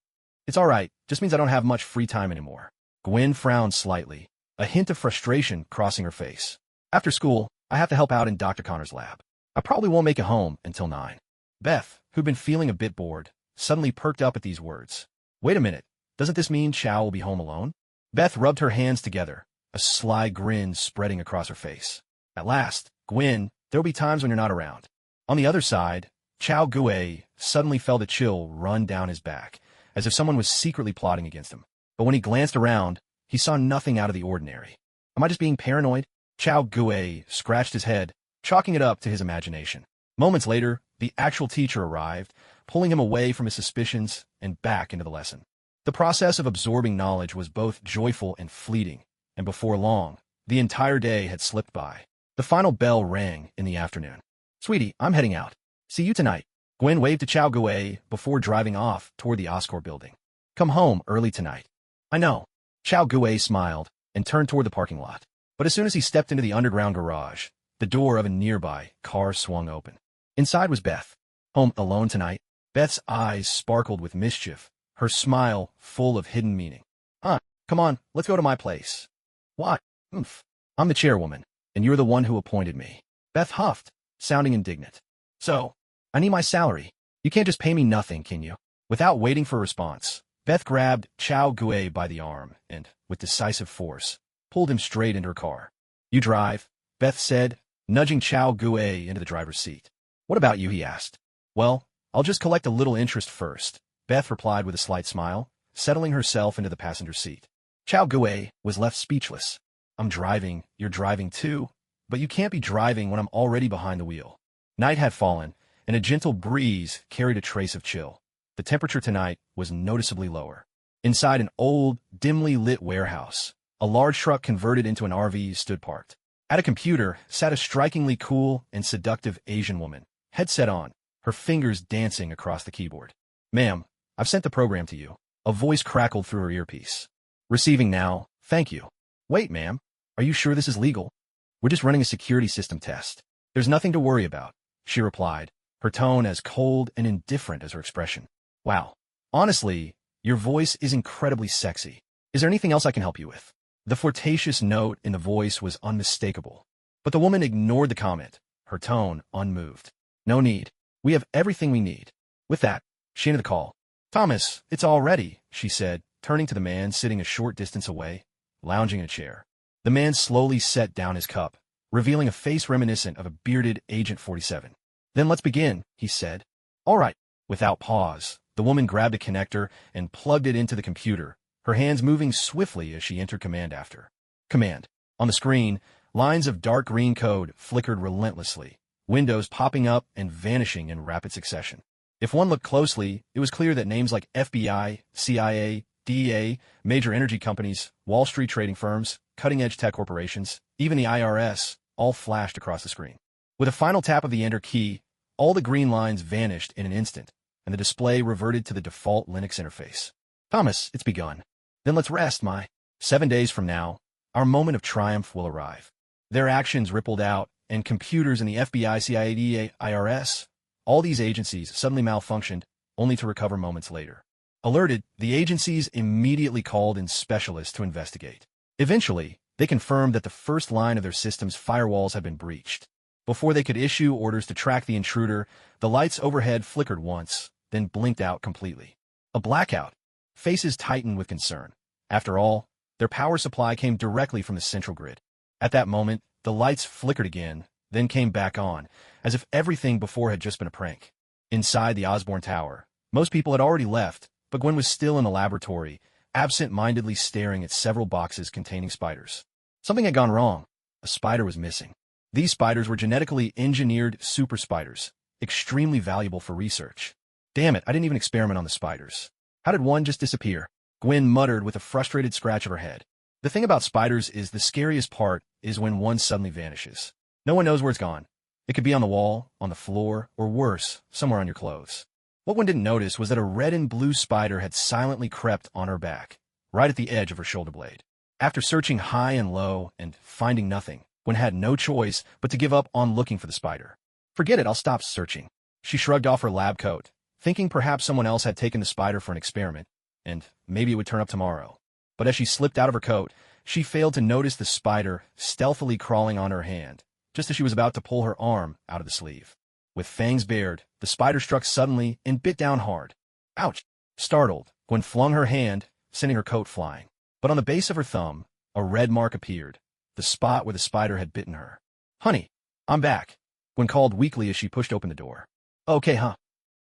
S1: It's all right, just means I don't have much free time anymore. Gwen frowned slightly, a hint of frustration crossing her face. After school, I have to help out in Dr. Connor's lab. I probably won't make it home until 9. Beth, who'd been feeling a bit bored, suddenly perked up at these words. Wait a minute, doesn't this mean Chow will be home alone? Beth rubbed her hands together, a sly grin spreading across her face. At last, Gwen, there'll be times when you're not around. On the other side, Chow Gue suddenly felt a chill run down his back, as if someone was secretly plotting against him. But when he glanced around, he saw nothing out of the ordinary. Am I just being paranoid? Chow Gue scratched his head, chalking it up to his imagination. Moments later, the actual teacher arrived, pulling him away from his suspicions and back into the lesson. The process of absorbing knowledge was both joyful and fleeting, and before long, the entire day had slipped by. The final bell rang in the afternoon. Sweetie, I'm heading out. See you tonight. Gwen waved to Chow Gue before driving off toward the Oscar building. Come home early tonight. I know. Chow Gue smiled and turned toward the parking lot. But as soon as he stepped into the underground garage, the door of a nearby car swung open. Inside was Beth. Home alone tonight? Beth's eyes sparkled with mischief, her smile full of hidden meaning. Come on, let's go to my place. Why? I'm the chairwoman, and you're the one who appointed me. Beth huffed, sounding indignant. So, I need my salary. You can't just pay me nothing, can you? Without waiting for a response, Beth grabbed Chow Gue by the arm and, with decisive force, pulled him straight into her car. You drive, Beth said, nudging Chow Gue into the driver's seat. What about you, he asked. Well, I'll just collect a little interest first, Beth replied with a slight smile, settling herself into the passenger seat. Chow Gue was left speechless. I'm driving, you're driving too, but you can't be driving when I'm already behind the wheel. Night had fallen, and a gentle breeze carried a trace of chill. The temperature tonight was noticeably lower. Inside an old, dimly lit warehouse, a large truck converted into an RV stood parked. At a computer sat a strikingly cool and seductive Asian woman, headset on, her fingers dancing across the keyboard. Ma'am, I've sent the program to you. A voice crackled through her earpiece. Receiving now, thank you. Wait, ma'am, are you sure this is legal? We're just running a security system test. There's nothing to worry about, she replied, her tone as cold and indifferent as her expression. Wow. Honestly, your voice is incredibly sexy. Is there anything else I can help you with? The flirtatious note in the voice was unmistakable. But the woman ignored the comment, her tone unmoved. No need. We have everything we need. With that, she ended the call. Thomas, it's all ready, she said, turning to the man sitting a short distance away, lounging in a chair. The man slowly set down his cup, revealing a face reminiscent of a bearded Agent 47. Then let's begin, he said. All right. Without pause, the woman grabbed a connector and plugged it into the computer, her hands moving swiftly as she entered command after command. On the screen, lines of dark green code flickered relentlessly, windows popping up and vanishing in rapid succession. If one looked closely, it was clear that names like FBI, CIA, DEA, major energy companies, Wall Street trading firms, cutting-edge tech corporations, even the IRS, all flashed across the screen. With a final tap of the Enter key, all the green lines vanished in an instant, and the display reverted to the default Linux interface. Thomas, it's begun. Then let's rest, my. 7 days from now, our moment of triumph will arrive. Their actions rippled out, and computers in the FBI, CIA, DEA, IRS, all these agencies suddenly malfunctioned, only to recover moments later. Alerted, the agencies immediately called in specialists to investigate. Eventually, they confirmed that the first line of their system's firewalls had been breached. Before they could issue orders to track the intruder, the lights overhead flickered once, then blinked out completely. A blackout. Faces tightened with concern. After all, their power supply came directly from the central grid. At that moment, the lights flickered again, then came back on, as if everything before had just been a prank. Inside the Osborne Tower, most people had already left, but Gwen was still in the laboratory, absent-mindedly staring at several boxes containing spiders. Something had gone wrong. A spider was missing. These spiders were genetically engineered super spiders, extremely valuable for research. Damn it, I didn't even experiment on the spiders. How did one just disappear? Gwen muttered with a frustrated scratch of her head. The thing about spiders is the scariest part is when one suddenly vanishes. No one knows where it's gone. It could be on the wall, on the floor, or worse, somewhere on your clothes. What one didn't notice was that a red and blue spider had silently crept on her back, right at the edge of her shoulder blade. After searching high and low and finding nothing, Gwen had no choice but to give up on looking for the spider. Forget it, I'll stop searching. She shrugged off her lab coat, thinking perhaps someone else had taken the spider for an experiment, and maybe it would turn up tomorrow. But as she slipped out of her coat, she failed to notice the spider stealthily crawling on her hand, just as she was about to pull her arm out of the sleeve. With fangs bared, the spider struck suddenly and bit down hard. Ouch! Startled, Gwen flung her hand, sending her coat flying. But on the base of her thumb, a red mark appeared, the spot where the spider had bitten her. Honey, I'm back, Gwen called weakly as she pushed open the door. Okay, huh?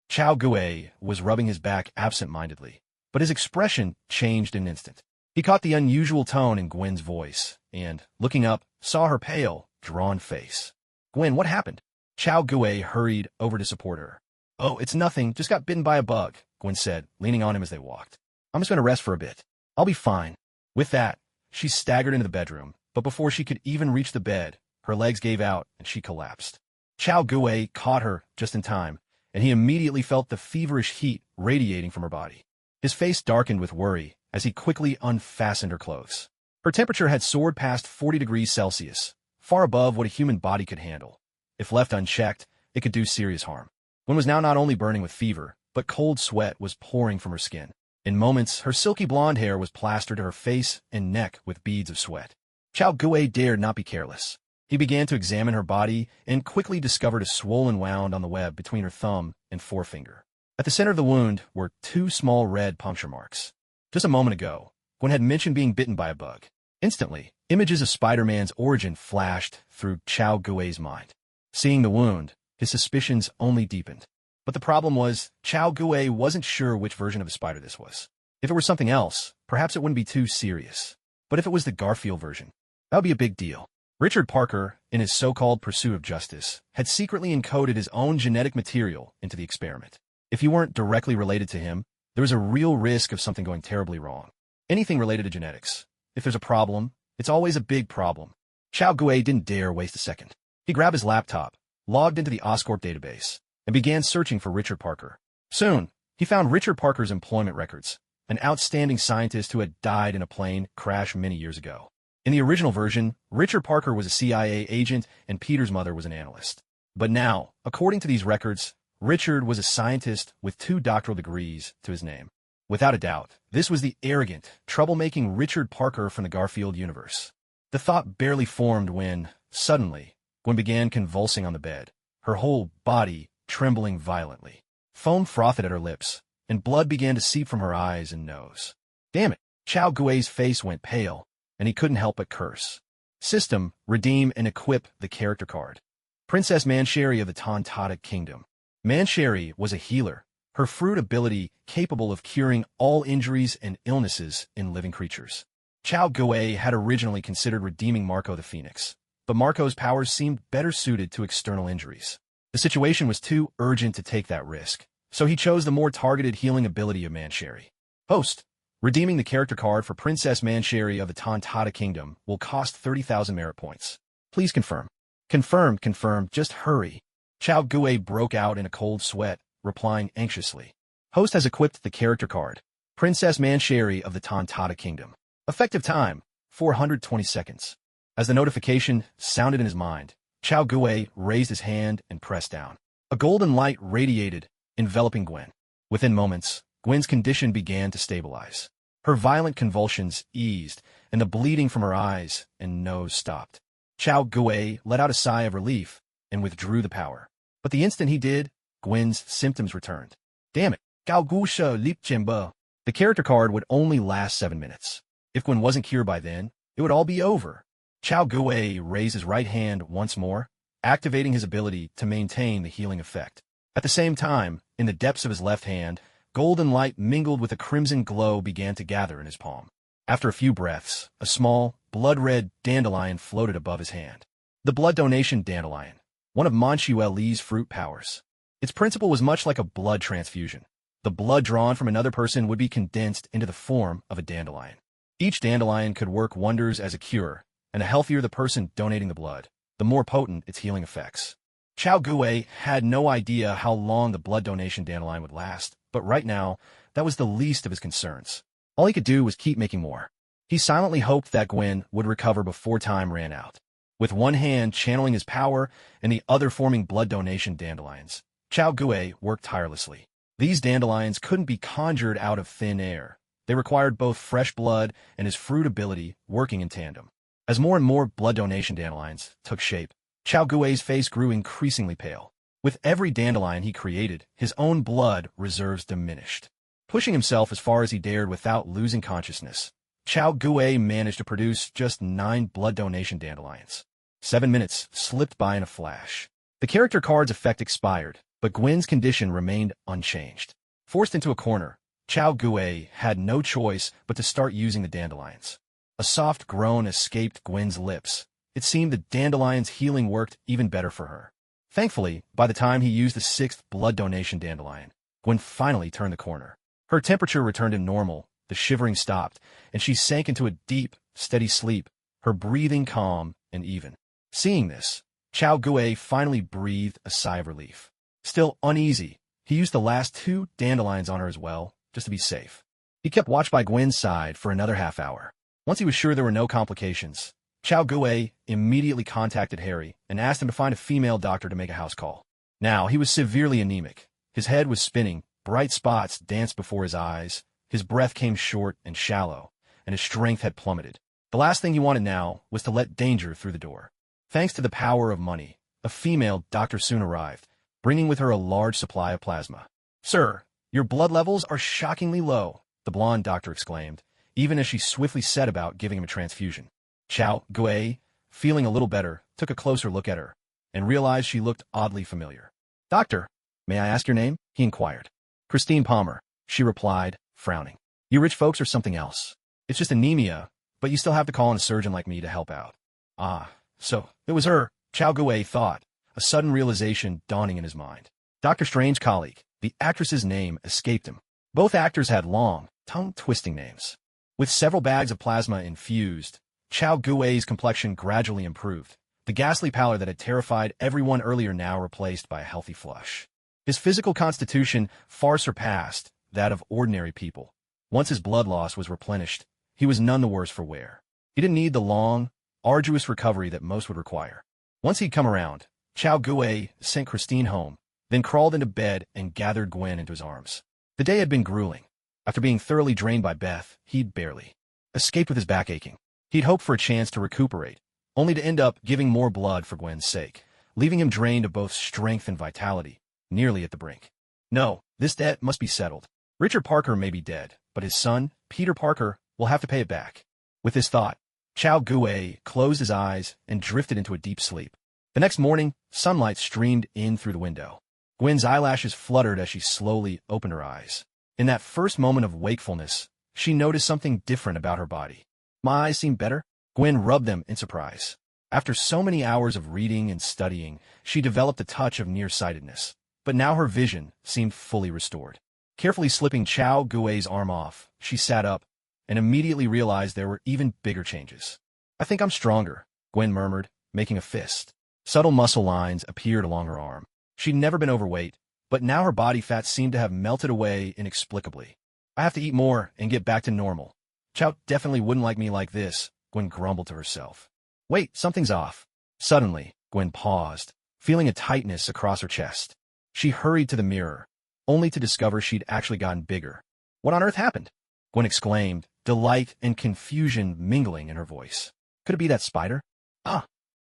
S1: Chao Gue was rubbing his back absent-mindedly, but his expression changed in an instant. He caught the unusual tone in Gwen's voice, and, looking up, saw her pale, drawn face. Gwen, what happened? Chao Gue hurried over to support her. Oh, it's nothing, just got bitten by a bug, Gwen said, leaning on him as they walked. I'm just going to rest for a bit. I'll be fine. With that, she staggered into the bedroom, but before she could even reach the bed, her legs gave out and she collapsed. Chao Gue caught her just in time, and he immediately felt the feverish heat radiating from her body. His face darkened with worry as he quickly unfastened her clothes. Her temperature had soared past 40 degrees Celsius, far above what a human body could handle. If left unchecked, it could do serious harm. Gwen was now not only burning with fever, but cold sweat was pouring from her skin. In moments, her silky blonde hair was plastered to her face and neck with beads of sweat. Chao Gue dared not be careless. He began to examine her body and quickly discovered a swollen wound on the web between her thumb and forefinger. At the center of the wound were 2 small red puncture marks. Just a moment ago, Gwen had mentioned being bitten by a bug. Instantly, images of Spider-Man's origin flashed through Chao Gue's mind. Seeing the wound, his suspicions only deepened. But the problem was, Chao Gue wasn't sure which version of a spider this was. If it were something else, perhaps it wouldn't be too serious. But if it was the Garfield version, that would be a big deal. Richard Parker, in his so-called pursuit of justice, had secretly encoded his own genetic material into the experiment. If you weren't directly related to him, there was a real risk of something going terribly wrong. Anything related to genetics. If there's a problem, it's always a big problem. Chao Gue didn't dare waste a second. He grabbed his laptop, logged into the Oscorp database, and began searching for Richard Parker. Soon, he found Richard Parker's employment records, an outstanding scientist who had died in a plane crash many years ago. In the original version, Richard Parker was a CIA agent and Peter's mother was an analyst. But now, according to these records, Richard was a scientist with 2 doctoral degrees to his name. Without a doubt, this was the arrogant, troublemaking Richard Parker from the Garfield universe. The thought barely formed when, suddenly, Gwen began convulsing on the bed, her whole body trembling violently. Foam frothed at her lips, and blood began to seep from her eyes and nose. Damn it! Chao Gue's face went pale, and he couldn't help but curse. System, redeem and equip the character card. Princess Manhware of the Tontata Kingdom. Manhware was a healer, her fruit ability capable of curing all injuries and illnesses in living creatures. Chao Gue had originally considered redeeming Marco the Phoenix, but Marco's powers seemed better suited to external injuries. The situation was too urgent to take that risk, so he chose the more targeted healing ability of Manhware. Host. Redeeming the character card for Princess Manhware of the Tontata Kingdom will cost 30,000 merit points. Please confirm. Confirmed, just hurry. Chao Gue broke out in a cold sweat, replying anxiously. Host has equipped the character card, Princess Manhware of the Tontata Kingdom. Effective time, 420 seconds. As the notification sounded in his mind, Chao Gue raised his hand and pressed down. A golden light radiated, enveloping Gwen. Within moments, Gwen's condition began to stabilize. Her violent convulsions eased, and the bleeding from her eyes and nose stopped. Chao Gue let out a sigh of relief and withdrew the power. But the instant he did, Gwen's symptoms returned. Damn it, Gaogusha Lipchemba. The character card would only last 7 minutes. If Gwen wasn't cured by then, it would all be over. Chao Gue raised his right hand once more, activating his ability to maintain the healing effect. At the same time, in the depths of his left hand, golden light mingled with a crimson glow began to gather in his palm. After a few breaths, a small, blood-red dandelion floated above his hand. The blood donation dandelion, one of Manhwa Li's fruit powers. Its principle was much like a blood transfusion. The blood drawn from another person would be condensed into the form of a dandelion. Each dandelion could work wonders as a cure, and the healthier the person donating the blood, the more potent its healing effects. Chao Gue had no idea how long the blood donation dandelion would last, but right now, that was the least of his concerns. All he could do was keep making more. He silently hoped that Gwen would recover before time ran out. With one hand channeling his power and the other forming blood donation dandelions, Chao Gue worked tirelessly. These dandelions couldn't be conjured out of thin air. They required both fresh blood and his fruit ability working in tandem. As more and more blood donation dandelions took shape, Chao Gui's face grew increasingly pale. With every dandelion he created, his own blood reserves diminished. Pushing himself as far as he dared without losing consciousness, Chao Gui managed to produce just 9 blood donation dandelions. 7 minutes slipped by in a flash. The character card's effect expired, but Gwen's condition remained unchanged. Forced into a corner, Chao Gui had no choice but to start using the dandelions. A soft groan escaped Gwen's lips. It seemed the dandelion's healing worked even better for her. Thankfully, by the time he used the 6th blood donation dandelion, Gwen finally turned the corner. Her temperature returned to normal, the shivering stopped, and she sank into a deep, steady sleep, her breathing calm and even. Seeing this, Chao Gue finally breathed a sigh of relief. Still uneasy, he used the last 2 dandelions on her as well, just to be safe. He kept watch by Gwen's side for another half hour. Once he was sure there were no complications, Chao Gue immediately contacted Harry and asked him to find a female doctor to make a house call. Now, he was severely anemic. His head was spinning, bright spots danced before his eyes, his breath came short and shallow, and his strength had plummeted. The last thing he wanted now was to let danger through the door. Thanks to the power of money, a female doctor soon arrived, bringing with her a large supply of plasma. "Sir, your blood levels are shockingly low," the blonde doctor exclaimed, even as she swiftly set about giving him a transfusion. Chao Gue, feeling a little better, took a closer look at her, and realized she looked oddly familiar. "Doctor, may I ask your name?" he inquired. "Christine Palmer," she replied, frowning. "You rich folks are something else. It's just anemia, but you still have to call on a surgeon like me to help out." Ah, so it was her, Chao Gue thought, a sudden realization dawning in his mind. Dr. Strange's colleague, the actress's name escaped him. Both actors had long, tongue-twisting names. With several bags of plasma infused, Chao Gui's complexion gradually improved, the ghastly pallor that had terrified everyone earlier now replaced by a healthy flush. His physical constitution far surpassed that of ordinary people. Once his blood loss was replenished, he was none the worse for wear. He didn't need the long, arduous recovery that most would require. Once he'd come around, Chao Gue sent Christine home, then crawled into bed and gathered Gwen into his arms. The day had been grueling. After being thoroughly drained by Beth, he'd barely escaped with his back aching. He'd hoped for a chance to recuperate, only to end up giving more blood for Gwen's sake, leaving him drained of both strength and vitality, nearly at the brink. No, this debt must be settled. Richard Parker may be dead, but his son, Peter Parker, will have to pay it back. With this thought, Chao Gue closed his eyes and drifted into a deep sleep. The next morning, sunlight streamed in through the window. Gwen's eyelashes fluttered as she slowly opened her eyes. In that first moment of wakefulness, she noticed something different about her body. "My eyes seem better?" Gwen rubbed them in surprise. After so many hours of reading and studying, she developed a touch of nearsightedness, but now her vision seemed fully restored. Carefully slipping Chao Gui's arm off, she sat up and immediately realized there were even bigger changes. "I think I'm stronger," Gwen murmured, making a fist. Subtle muscle lines appeared along her arm. She'd never been overweight, but now her body fat seemed to have melted away inexplicably. "I have to eat more and get back to normal. Chao definitely wouldn't like me like this," Gwen grumbled to herself. "Wait, something's off." Suddenly, Gwen paused, feeling a tightness across her chest. She hurried to the mirror, only to discover she'd actually gotten bigger. "What on earth happened?" Gwen exclaimed, delight and confusion mingling in her voice. "Could it be that spider?" "Ah!"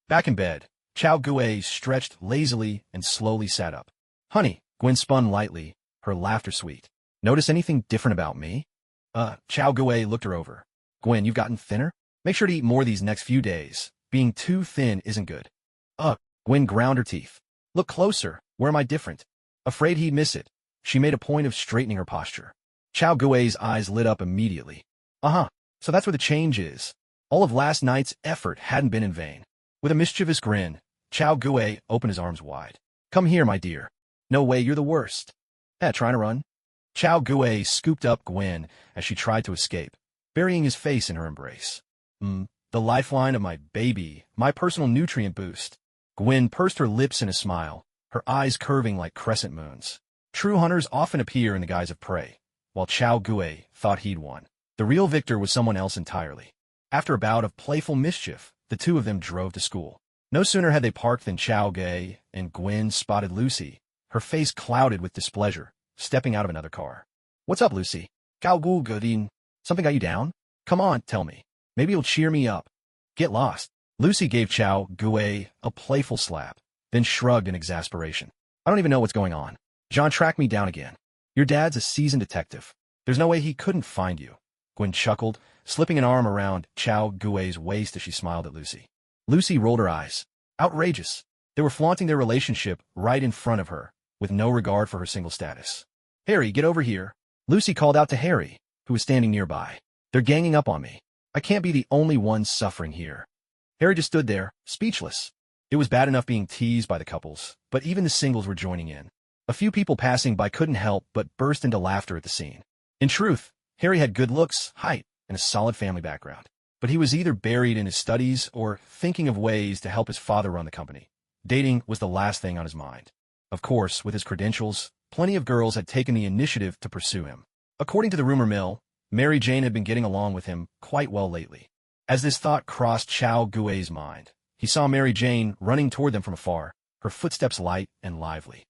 S1: Back in bed, Chao Gue stretched lazily and slowly sat up. "Honey," Gwen spun lightly, her laughter sweet. "Notice anything different about me?" Chao Gue looked her over. "Gwen, you've gotten thinner? Make sure to eat more these next few days. Being too thin isn't good." Gwen ground her teeth. "Look closer. Where am I different?" Afraid he'd miss it, she made a point of straightening her posture. Chao Gui's eyes lit up immediately. So that's where the change is. All of last night's effort hadn't been in vain." With a mischievous grin, Chao Gue opened his arms wide. "Come here, my dear." "No way, you're the worst." Trying to run?" Chao Gue scooped up Gwen as she tried to escape, burying his face in her embrace. The lifeline of my baby, my personal nutrient boost." Gwen pursed her lips in a smile, her eyes curving like crescent moons. True hunters often appear in the guise of prey, while Chao Gue thought he'd won. The real victor was someone else entirely. After a bout of playful mischief, the two of them drove to school. No sooner had they parked than Chao Gui and Gwen spotted Lucy, her face clouded with displeasure, stepping out of another car. "What's up, Lucy? Gao gu godin? Something got you down? Come on, tell me. Maybe you'll cheer me up." "Get lost." Lucy gave Chao Gui a playful slap, then shrugged in exasperation. "I don't even know what's going on. Jean tracked me down again. Your dad's a seasoned detective. There's no way he couldn't find you." Gwen chuckled, slipping an arm around Chao Gui's waist as she smiled at Lucy. Lucy rolled her eyes. Outrageous. They were flaunting their relationship right in front of her, with no regard for her single status. "Harry, get over here." Lucy called out to Harry, who was standing nearby. "They're ganging up on me. I can't be the only one suffering here." Harry just stood there, speechless. It was bad enough being teased by the couples, but even the singles were joining in. A few people passing by couldn't help but burst into laughter at the scene. In truth, Harry had good looks, height, and a solid family background. But he was either buried in his studies or thinking of ways to help his father run the company. Dating was the last thing on his mind. Of course, with his credentials, plenty of girls had taken the initiative to pursue him. According to the rumor mill, Mary Jane had been getting along with him quite well lately. As this thought crossed Chao Gui's mind, he saw Mary Jane running toward them from afar, her footsteps light and lively.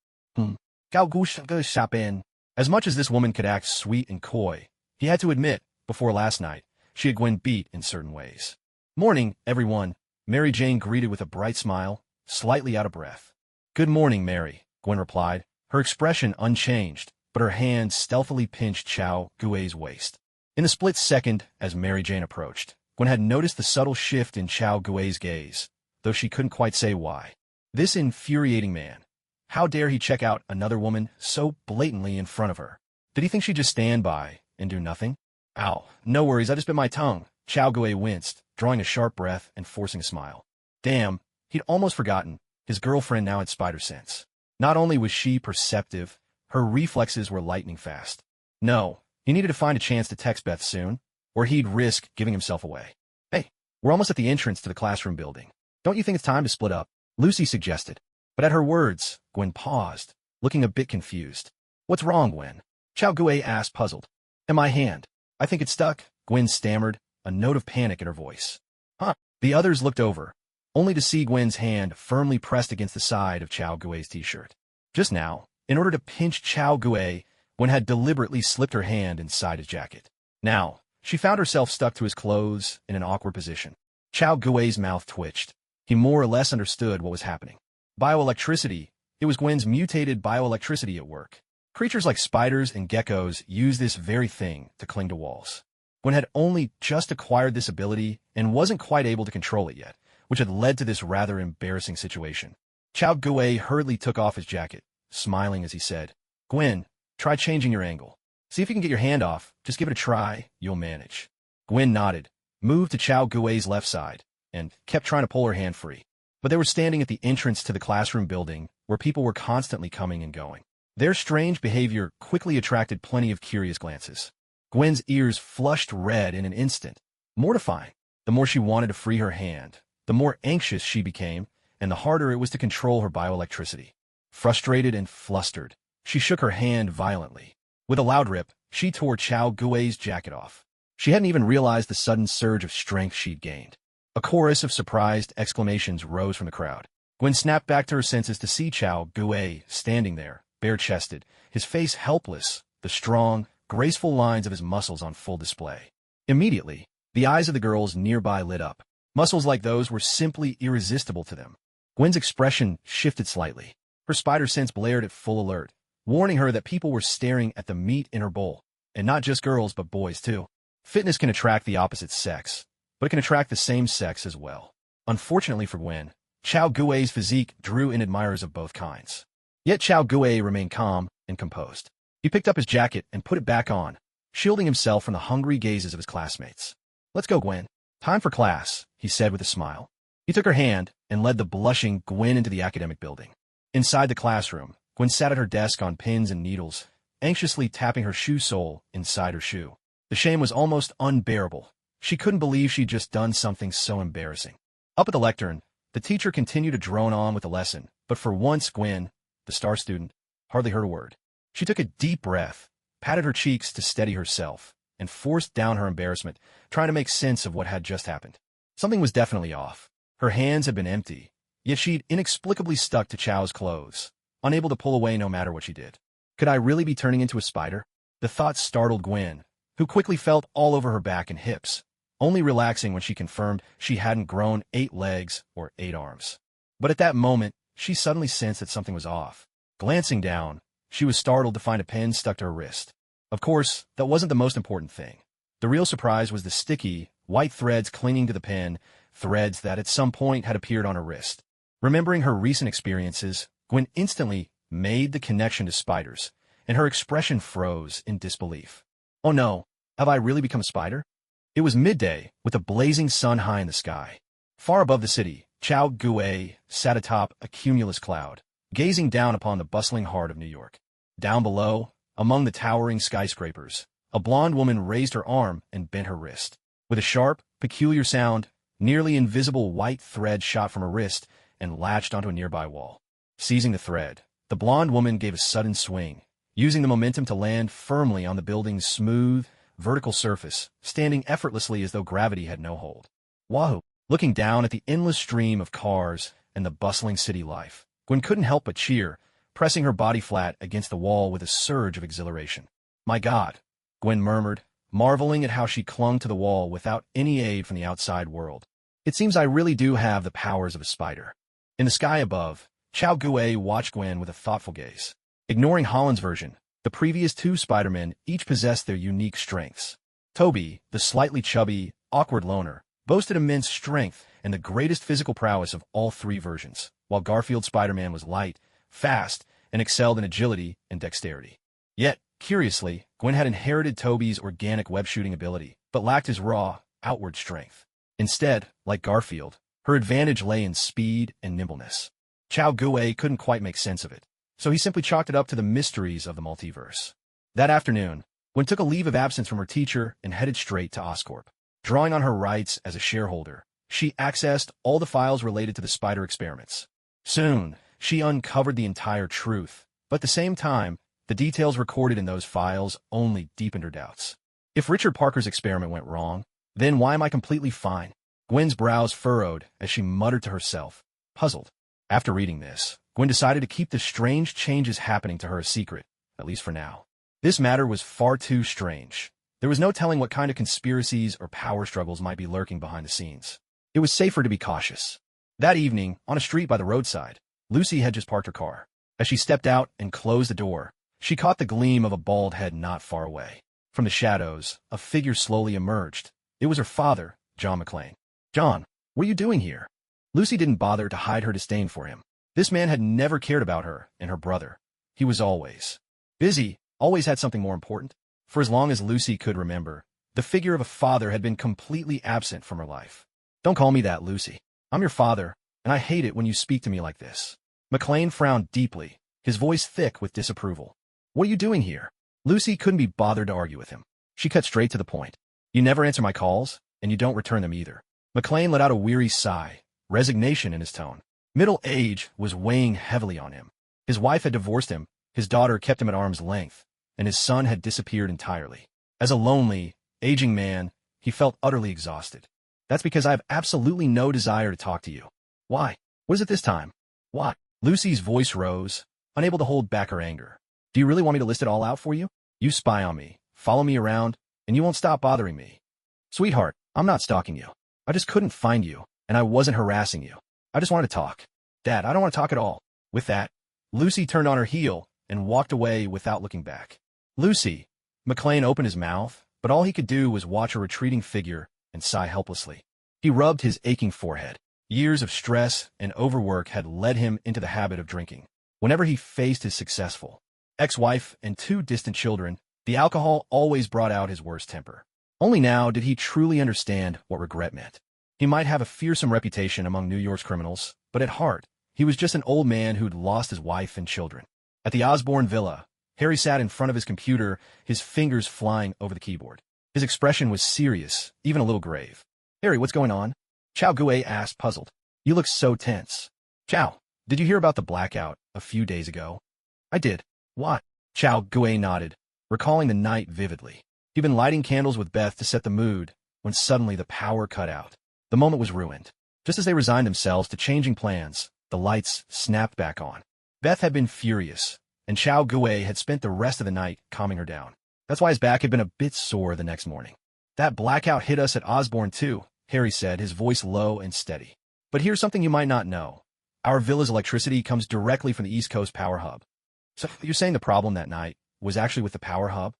S1: Gao gu shapin. As much as this woman could act sweet and coy, he had to admit, before last night, she had Gwen beat in certain ways. "Morning, everyone," Mary Jane greeted with a bright smile, slightly out of breath. "Good morning, Mary," Gwen replied, her expression unchanged, but her hand stealthily pinched Chao Gui's waist. In the split second, as Mary Jane approached, Gwen had noticed the subtle shift in Chao Gui's gaze, though she couldn't quite say why. This infuriating man. How dare he check out another woman so blatantly in front of her? Did he think she'd just stand by and do nothing? "Ow, no worries, I just bit my tongue." Chao Gui winced, drawing a sharp breath and forcing a smile. Damn, he'd almost forgotten. His girlfriend now had spider sense. Not only was she perceptive, her reflexes were lightning fast. No, he needed to find a chance to text Beth soon, or he'd risk giving himself away. "Hey, we're almost at the entrance to the classroom building. Don't you think it's time to split up?" Lucy suggested. But at her words, Gwen paused, looking a bit confused. "What's wrong, Gwen?" Chao Gui asked, puzzled. "In my hand. I think it's stuck," Gwen stammered, a note of panic in her voice. "Huh?" The others looked over, only to see Gwen's hand firmly pressed against the side of Chao Gui's t-shirt. Just now, in order to pinch Chao Gui, Gwen had deliberately slipped her hand inside his jacket. Now, she found herself stuck to his clothes in an awkward position. Chao Gui's mouth twitched. He more or less understood what was happening. Bioelectricity. It was Gwen's mutated bioelectricity at work. Creatures like spiders and geckos use this very thing to cling to walls. Gwen had only just acquired this ability and wasn't quite able to control it yet, which had led to this rather embarrassing situation. Chao Gui hurriedly took off his jacket, smiling as he said, "Gwen, try changing your angle. See if you can get your hand off. Just give it a try. You'll manage." Gwen nodded, moved to Chao Gui's left side, and kept trying to pull her hand free. But they were standing at the entrance to the classroom building, where people were constantly coming and going. Their strange behavior quickly attracted plenty of curious glances. Gwen's ears flushed red in an instant. Mortifying. The more she wanted to free her hand, the more anxious she became, and the harder it was to control her bioelectricity. Frustrated and flustered, she shook her hand violently. With a loud rip, she tore Chao Gui's jacket off. She hadn't even realized the sudden surge of strength she'd gained. A chorus of surprised exclamations rose from the crowd. Gwen snapped back to her senses to see Chao Gui standing there, bare-chested, his face helpless, the strong, graceful lines of his muscles on full display. Immediately, the eyes of the girls nearby lit up. Muscles like those were simply irresistible to them. Gwen's expression shifted slightly. Her spider sense blared at full alert, warning her that people were staring at the meat in her bowl, and not just girls but boys too. Fitness can attract the opposite sex, but it can attract the same sex as well. Unfortunately for Gwen, Chao Gui's physique drew in admirers of both kinds. Yet Chao Gui remained calm and composed. He picked up his jacket and put it back on, shielding himself from the hungry gazes of his classmates. "Let's go, Gwen. Time for class," he said with a smile. He took her hand and led the blushing Gwen into the academic building. Inside the classroom, Gwen sat at her desk on pins and needles, anxiously tapping her shoe sole inside her shoe. The shame was almost unbearable. She couldn't believe she'd just done something so embarrassing. Up at the lectern, the teacher continued to drone on with the lesson, but for once Gwen, the star student, hardly heard a word. She took a deep breath, patted her cheeks to steady herself, and forced down her embarrassment, trying to make sense of what had just happened. Something was definitely off. Her hands had been empty, yet she'd inexplicably stuck to Chow's clothes, unable to pull away no matter what she did. Could I really be turning into a spider? The thought startled Gwen, who quickly felt all over her back and hips, only relaxing when she confirmed she hadn't grown 8 legs or 8 arms. But at that moment, she suddenly sensed that something was off. Glancing down, she was startled to find a pin stuck to her wrist. Of course, that wasn't the most important thing. The real surprise was the sticky, white threads clinging to the pin, threads that at some point had appeared on her wrist. Remembering her recent experiences, Gwen instantly made the connection to spiders, and her expression froze in disbelief. Oh no, have I really become a spider? It was midday, with a blazing sun high in the sky. Far above the city, Chao Gue sat atop a cumulus cloud, gazing down upon the bustling heart of New York. Down below, among the towering skyscrapers, a blonde woman raised her arm and bent her wrist. With a sharp, peculiar sound, nearly invisible white thread shot from her wrist and latched onto a nearby wall. Seizing the thread, the blonde woman gave a sudden swing, using the momentum to land firmly on the building's smooth, vertical surface, standing effortlessly as though gravity had no hold. Wahoo! Looking down at the endless stream of cars and the bustling city life, Gwen couldn't help but cheer, pressing her body flat against the wall with a surge of exhilaration. My God, Gwen murmured, marveling at how she clung to the wall without any aid from the outside world. It seems I really do have the powers of a spider. In the sky above, Chao Gue watched Gwen with a thoughtful gaze. Ignoring Holland's version, the previous 2 Spider-Men each possessed their unique strengths. Toby, the slightly chubby, awkward loner, boasted immense strength and the greatest physical prowess of all 3 versions, while Garfield's Spider-Man was light, fast, and excelled in agility and dexterity. Yet, curiously, Gwen had inherited Toby's organic web-shooting ability, but lacked his raw, outward strength. Instead, like Garfield, her advantage lay in speed and nimbleness. Chao Gue couldn't quite make sense of it, so he simply chalked it up to the mysteries of the multiverse. That afternoon, Gwen took a leave of absence from her teacher and headed straight to Oscorp. Drawing on her rights as a shareholder, she accessed all the files related to the spider experiments. Soon, she uncovered the entire truth, but at the same time, the details recorded in those files only deepened her doubts. If Richard Parker's experiment went wrong, then why am I completely fine? Gwen's brows furrowed as she muttered to herself, puzzled. After reading this, Gwen decided to keep the strange changes happening to her a secret, at least for now. This matter was far too strange. There was no telling what kind of conspiracies or power struggles might be lurking behind the scenes. It was safer to be cautious. That evening, on a street by the roadside, Lucy had just parked her car. As she stepped out and closed the door, she caught the gleam of a bald head not far away. From the shadows, a figure slowly emerged. It was her father, John McClane. John, what are you doing here? Lucy didn't bother to hide her disdain for him. This man had never cared about her and her brother. He was always busy, always had something more important. For as long as Lucy could remember, the figure of a father had been completely absent from her life. Don't call me that, Lucy. I'm your father, and I hate it when you speak to me like this. McClane frowned deeply, his voice thick with disapproval. What are you doing here? Lucy couldn't be bothered to argue with him. She cut straight to the point. You never answer my calls, and you don't return them either. McClane let out a weary sigh, resignation in his tone. Middle age was weighing heavily on him. His wife had divorced him, his daughter kept him at arm's length, and his son had disappeared entirely. As a lonely, aging man, he felt utterly exhausted. That's because I have absolutely no desire to talk to you. Why? What is it this time? Why? Lucy's voice rose, unable to hold back her anger. Do you really want me to list it all out for you? You spy on me, follow me around, and you won't stop bothering me. Sweetheart, I'm not stalking you. I just couldn't find you, and I wasn't harassing you. I just wanted to talk. Dad, I don't want to talk at all. With that, Lucy turned on her heel and walked away without looking back. Lucy! McClane opened his mouth, but all he could do was watch a retreating figure and sigh helplessly. He rubbed his aching forehead. Years of stress and overwork had led him into the habit of drinking. Whenever he faced his successful ex-wife and 2 distant children, the alcohol always brought out his worst temper. Only now did he truly understand what regret meant. He might have a fearsome reputation among New York's criminals, but at heart, he was just an old man who'd lost his wife and children. At the Osborne villa, Harry sat in front of his computer, his fingers flying over the keyboard. His expression was serious, even a little grave. Harry, what's going on? Chao Gue asked, puzzled. You look so tense. Chao, did you hear about the blackout a few days ago? I did. What? Chao Gue nodded, recalling the night vividly. He'd been lighting candles with Beth to set the mood when suddenly the power cut out. The moment was ruined. Just as they resigned themselves to changing plans, the lights snapped back on. Beth had been furious, and Chao Gui had spent the rest of the night calming her down. That's why his back had been a bit sore the next morning. That blackout hit us at Osborne too, Harry said, his voice low and steady. But here's something you might not know. Our villa's electricity comes directly from the East Coast power hub. So you're saying the problem that night was actually with the power hub?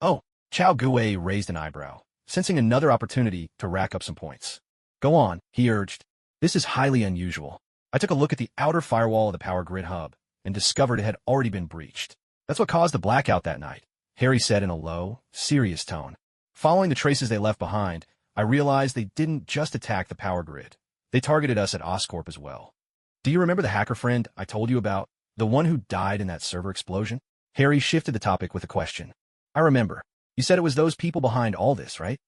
S1: Oh, Chao Gui raised an eyebrow, sensing another opportunity to rack up some points. Go on, he urged. This is highly unusual. I took a look at the outer firewall of the power grid hub and discovered it had already been breached. That's what caused the blackout that night, Harry said in a low, serious tone. Following the traces they left behind, I realized they didn't just attack the power grid. They targeted us at Oscorp as well. Do you remember the hacker friend I told you about? The one who died in that server explosion? Harry shifted the topic with a question. I remember. You said it was those people behind all this, right?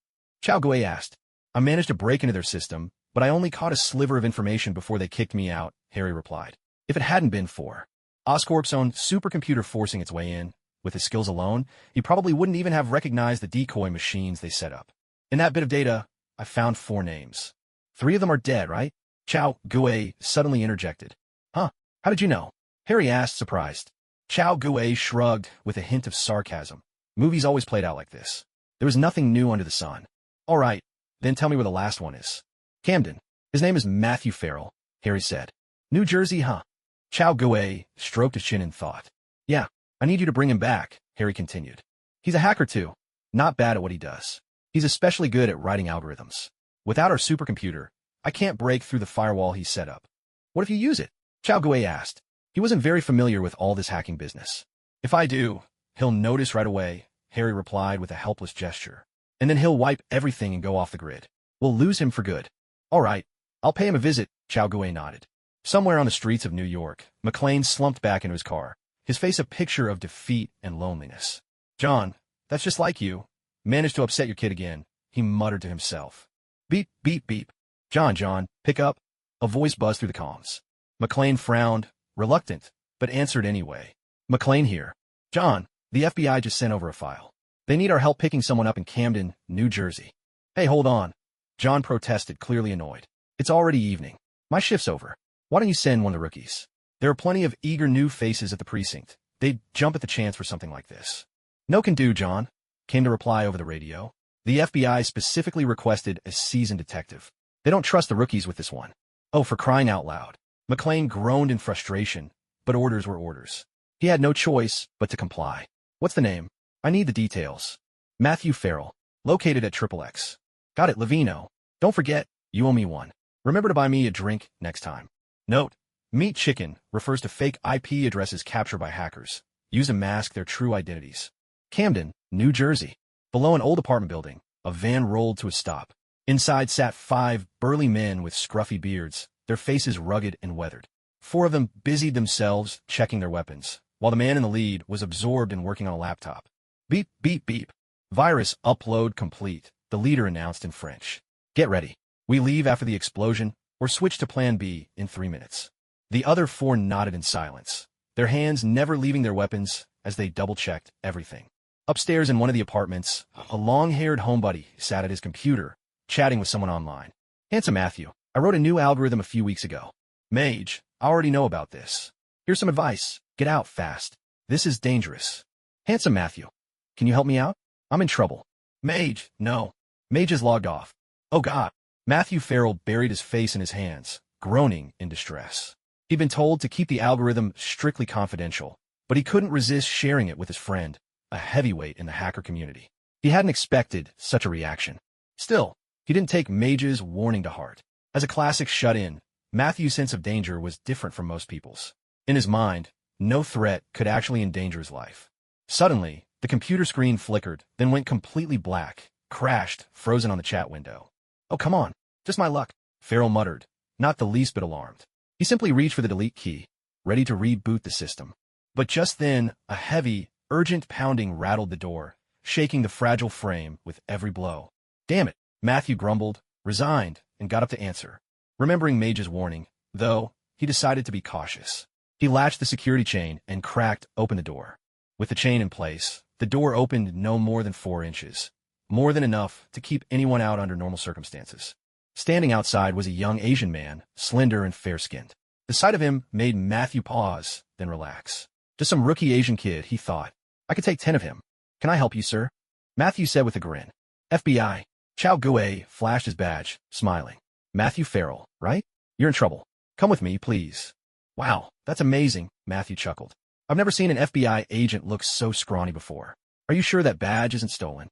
S1: Chao Gui asked. I managed to break into their system, but I only caught a sliver of information before they kicked me out, Harry replied. If it hadn't been for Oscorp's own supercomputer forcing its way in, with his skills alone, he probably wouldn't even have recognized the decoy machines they set up. In that bit of data, I found 4 names. 3 of them are dead, right? Chao Gui suddenly interjected. Huh? How did you know? Harry asked, surprised. Chao Gui shrugged with a hint of sarcasm. Movies always played out like this. There was nothing new under the sun. All right, then tell me where the last one is. Camden. His name is Matthew Farrell, Harry said. New Jersey, huh? Chao Gui stroked his chin in thought. Yeah, I need you to bring him back, Harry continued. He's a hacker too. Not bad at what he does. He's especially good at writing algorithms. Without our supercomputer, I can't break through the firewall he set up. What if you use it? Chao Gui asked. He wasn't very familiar with all this hacking business. If I do, he'll notice right away, Harry replied with a helpless gesture. And then he'll wipe everything and go off the grid. We'll lose him for good. All right, I'll pay him a visit, Chao Gui nodded. Somewhere on the streets of New York, McLean slumped back into his car, his face a picture of defeat and loneliness. John, that's just like you. Managed to upset your kid again, he muttered to himself. Beep, beep, beep. John, pick up. A voice buzzed through the comms. McLean frowned, reluctant, but answered anyway. McLean here. John, the FBI just sent over a file. They need our help picking someone up in Camden, New Jersey. Hey, hold on. John protested, clearly annoyed. It's already evening. My shift's over. Why don't you send one of the rookies? There are plenty of eager new faces at the precinct. They'd jump at the chance for something like this. No can do, John, came the reply over the radio. The FBI specifically requested a seasoned detective. They don't trust the rookies with this one. Oh, for crying out loud. McLean groaned in frustration, but orders were orders. He had no choice but to comply. What's the name? I need the details. Matthew Farrell, located at XXX. Got it, Levino. Don't forget, you owe me one. Remember to buy me a drink next time. Note, Meat Chicken refers to fake IP addresses captured by hackers, used to mask their true identities. Camden, New Jersey. Below an old apartment building, a van rolled to a stop. Inside sat 5 burly men with scruffy beards, their faces rugged and weathered. 4 of them busied themselves checking their weapons, while the man in the lead was absorbed in working on a laptop. Beep, beep, beep. Virus upload complete, the leader announced in French. Get ready. We leave after the explosion, or switch to Plan B in 3 minutes. The other 4 nodded in silence, their hands never leaving their weapons as they double-checked everything. Upstairs in one of the apartments, a long-haired homebody sat at his computer, chatting with someone online. Handsome Matthew, I wrote a new algorithm a few weeks ago. Mage, I already know about this. Here's some advice. Get out fast. This is dangerous. Handsome Matthew, can you help me out? I'm in trouble. Mage, no. Mage is logged off. Oh God. Matthew Farrell buried his face in his hands, groaning in distress. He'd been told to keep the algorithm strictly confidential, but he couldn't resist sharing it with his friend, a heavyweight in the hacker community. He hadn't expected such a reaction. Still, he didn't take Mage's warning to heart. As a classic shut-in, Matthew's sense of danger was different from most people's. In his mind, no threat could actually endanger his life. Suddenly, the computer screen flickered, then went completely black, crashed, frozen on the chat window. Oh, come on. Just my luck, Farrell muttered, not the least bit alarmed. He simply reached for the delete key, ready to reboot the system. But just then, a heavy, urgent pounding rattled the door, shaking the fragile frame with every blow. Damn it, Matthew grumbled, resigned, and got up to answer. Remembering Mage's warning, though, he decided to be cautious. He latched the security chain and cracked open the door. With the chain in place, The door opened no more than 4 inches, more than enough to keep anyone out under normal circumstances. Standing outside was a young Asian man, slender and fair-skinned. The sight of him made Matthew pause, then relax. Just some rookie Asian kid, he thought. I could take 10 of him. Can I help you, sir? Matthew said with a grin. FBI. Chow Gue flashed his badge, smiling. Matthew Farrell, right? You're in trouble. Come with me, please. Wow, that's amazing, Matthew chuckled. I've never seen an FBI agent look so scrawny before. Are you sure that badge isn't stolen?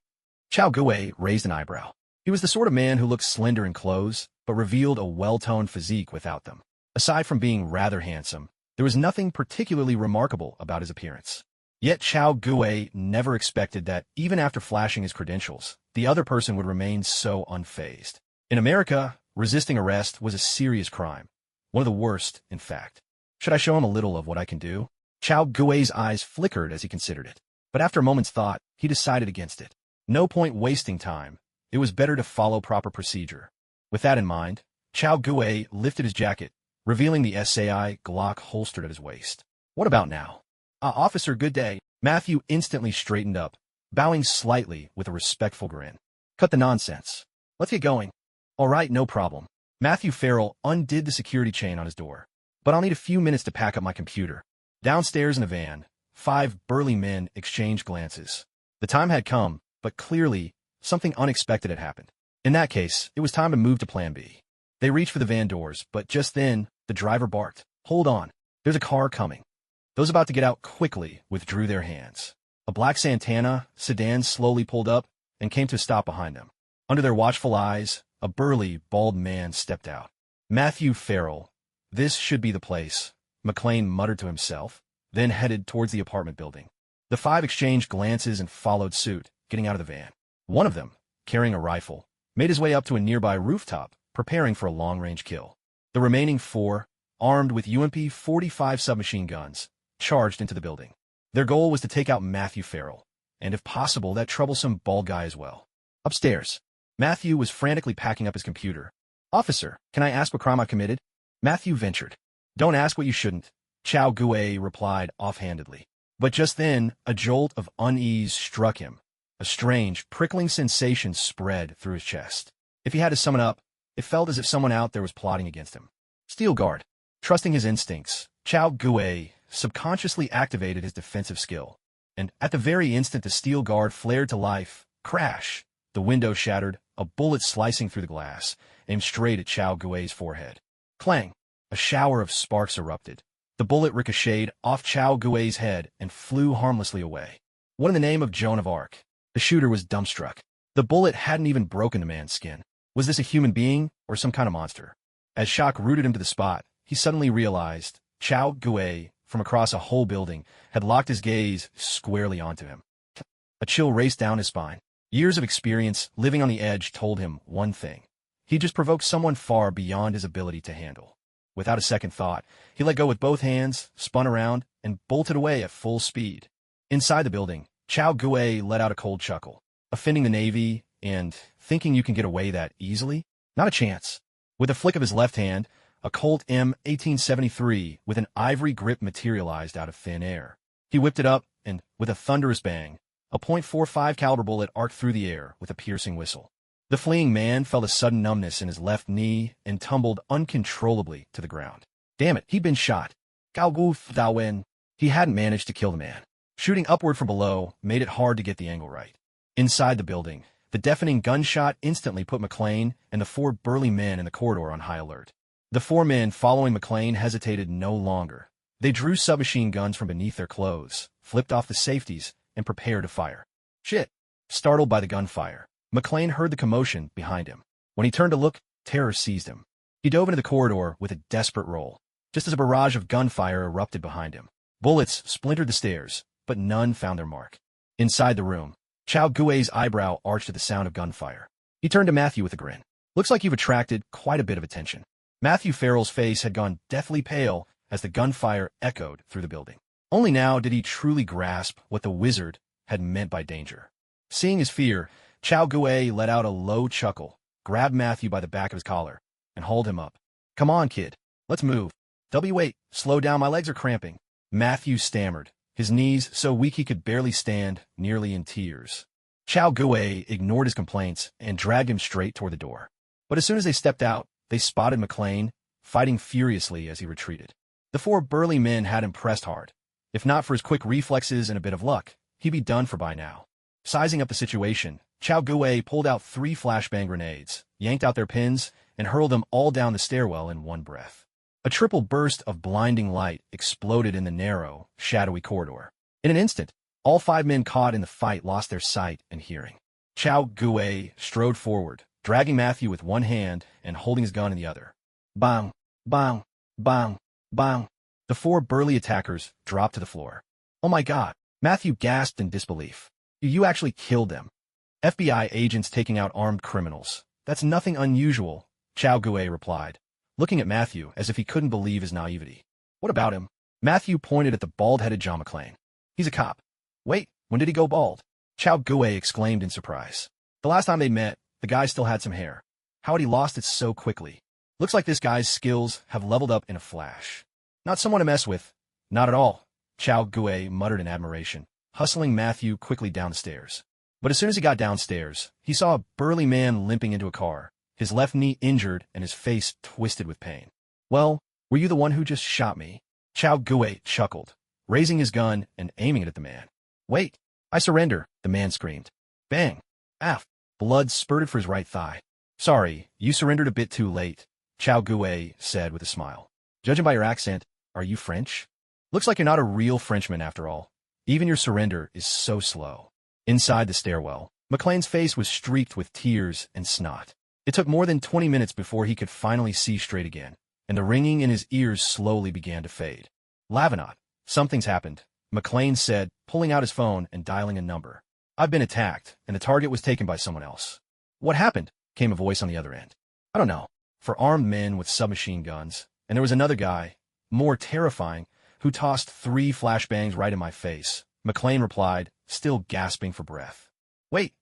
S1: Chow Gue raised an eyebrow. He was the sort of man who looked slender in clothes, but revealed a well-toned physique without them. Aside from being rather handsome, there was nothing particularly remarkable about his appearance. Yet Chow Gue never expected that, even after flashing his credentials, the other person would remain so unfazed. In America, resisting arrest was a serious crime. One of the worst, in fact. Should I show him a little of what I can do? Chow Gue's eyes flickered as he considered it. But after a moment's thought, he decided against it. No point wasting time. It was better to follow proper procedure. With that in mind, Chow Gue lifted his jacket, revealing the SAI Glock holstered at his waist. What about now? Officer, good day. Matthew instantly straightened up, bowing slightly with a respectful grin. Cut the nonsense. Let's get going. All right, no problem. Matthew Farrell undid the security chain on his door. But I'll need a few minutes to pack up my computer. Downstairs in a van, 5 burly men exchanged glances. The time had come, but clearly, something unexpected had happened. In that case, it was time to move to Plan B. They reached for the van doors, but just then, the driver barked. Hold on. There's a car coming. Those about to get out quickly withdrew their hands. A black Santana sedan slowly pulled up and came to a stop behind them. Under their watchful eyes, a burly, bald man stepped out. Matthew Farrell. This should be the place, McLean muttered to himself, then headed towards the apartment building. The 5 exchanged glances and followed suit, getting out of the van. One of them, carrying a rifle, made his way up to a nearby rooftop, preparing for a long-range kill. The remaining 4, armed with UMP-45 submachine guns, charged into the building. Their goal was to take out Matthew Farrell, and if possible, that troublesome bald guy as well. Upstairs, Matthew was frantically packing up his computer. Officer, can I ask what crime I committed? Matthew ventured. Don't ask what you shouldn't, Chow Gue replied offhandedly. But just then, a jolt of unease struck him. A strange, prickling sensation spread through his chest. If he had to sum it up, it felt as if someone out there was plotting against him. Steel Guard. Trusting his instincts, Chow Gue subconsciously activated his defensive skill. And at the very instant the steel guard flared to life, crash! The window shattered, a bullet slicing through the glass, aimed straight at Chow Gue's forehead. Clang! A shower of sparks erupted. The bullet ricocheted off Chow Gue's head and flew harmlessly away. What in the name of Joan of Arc? The shooter was dumbstruck. The bullet hadn't even broken the man's skin. Was this a human being or some kind of monster? As shock rooted him to the spot, he suddenly realized Chow Gue, from across a whole building, had locked his gaze squarely onto him. A chill raced down his spine. Years of experience living on the edge told him one thing. He just provoked someone far beyond his ability to handle. Without a second thought, he let go with both hands, spun around, and bolted away at full speed. Inside the building, Chow Gue let out a cold chuckle. Offending the Navy and thinking you can get away that easily? Not a chance. With a flick of his left hand, a Colt M1873 with an ivory grip materialized out of thin air. He whipped it up, and, with a thunderous bang, a .45 caliber bullet arced through the air with a piercing whistle. The fleeing man felt a sudden numbness in his left knee and tumbled uncontrollably to the ground. Damn it, he'd been shot. He hadn't managed to kill the man. Shooting upward from below made it hard to get the angle right. Inside the building, the deafening gunshot instantly put McLean and the 4 burly men in the corridor on high alert. The 4 men following McLean hesitated no longer. They drew submachine guns from beneath their clothes, flipped off the safeties, and prepared to fire. Shit! Startled by the gunfire, McLean heard the commotion behind him. When he turned to look, terror seized him. He dove into the corridor with a desperate roll, just as a barrage of gunfire erupted behind him. Bullets splintered the stairs, but none found their mark. Inside the room, Chow Gue's eyebrow arched at the sound of gunfire. He turned to Matthew with a grin. Looks like you've attracted quite a bit of attention. Matthew Farrell's face had gone deathly pale as the gunfire echoed through the building. Only now did he truly grasp what the wizard had meant by danger. Seeing his fear, Chow Gue let out a low chuckle, grabbed Matthew by the back of his collar, and hauled him up. Come on, kid. Let's move. Wait, slow down, my legs are cramping. Matthew stammered, his knees so weak he could barely stand, nearly in tears. Chao Gui ignored his complaints and dragged him straight toward the door. But as soon as they stepped out, they spotted McLean, fighting furiously as he retreated. The four burly men had him pressed hard. If not for his quick reflexes and a bit of luck, he'd be done for by now. Sizing up the situation, Chao Gui pulled out 3 flashbang grenades, yanked out their pins, and hurled them all down the stairwell in one breath. A triple burst of blinding light exploded in the narrow, shadowy corridor. In an instant, all 5 men caught in the fight lost their sight and hearing. Chao Gui strode forward, dragging Matthew with one hand and holding his gun in the other. Bang! Bang! Bang! Bang! The 4 burly attackers dropped to the floor. Oh my God! Matthew gasped in disbelief. You actually killed them. FBI agents taking out armed criminals. That's nothing unusual, Chao Gui replied, looking at Matthew as if he couldn't believe his naivety. What about him? Matthew pointed at the bald-headed John McClane. He's a cop. Wait, when did he go bald? Chao Gui exclaimed in surprise. The last time they met, the guy still had some hair. How had he lost it so quickly? Looks like this guy's skills have leveled up in a flash. Not someone to mess with. Not at all, Chao Gui muttered in admiration, hustling Matthew quickly down the stairs. But as soon as he got downstairs, he saw a burly man limping into a car, his left knee injured and his face twisted with pain. Well, were you the one who just shot me? Chao Gui chuckled, raising his gun and aiming it at the man. Wait, I surrender, the man screamed. Bang! Af! Blood spurted for his right thigh. Sorry, you surrendered a bit too late, Chao Gui said with a smile. Judging by your accent, are you French? Looks like you're not a real Frenchman after all. Even your surrender is so slow. Inside the stairwell, McLean's face was streaked with tears and snot. It took more than 20 minutes before he could finally see straight again, and the ringing in his ears slowly began to fade. Lavenot, something's happened, McLean said, pulling out his phone and dialing a number. I've been attacked, and the target was taken by someone else. What happened? Came a voice on the other end. I don't know. For armed men with submachine guns, and there was another guy, more terrifying, who tossed 3 flashbangs right in my face, McLean replied, still gasping for breath. Wait.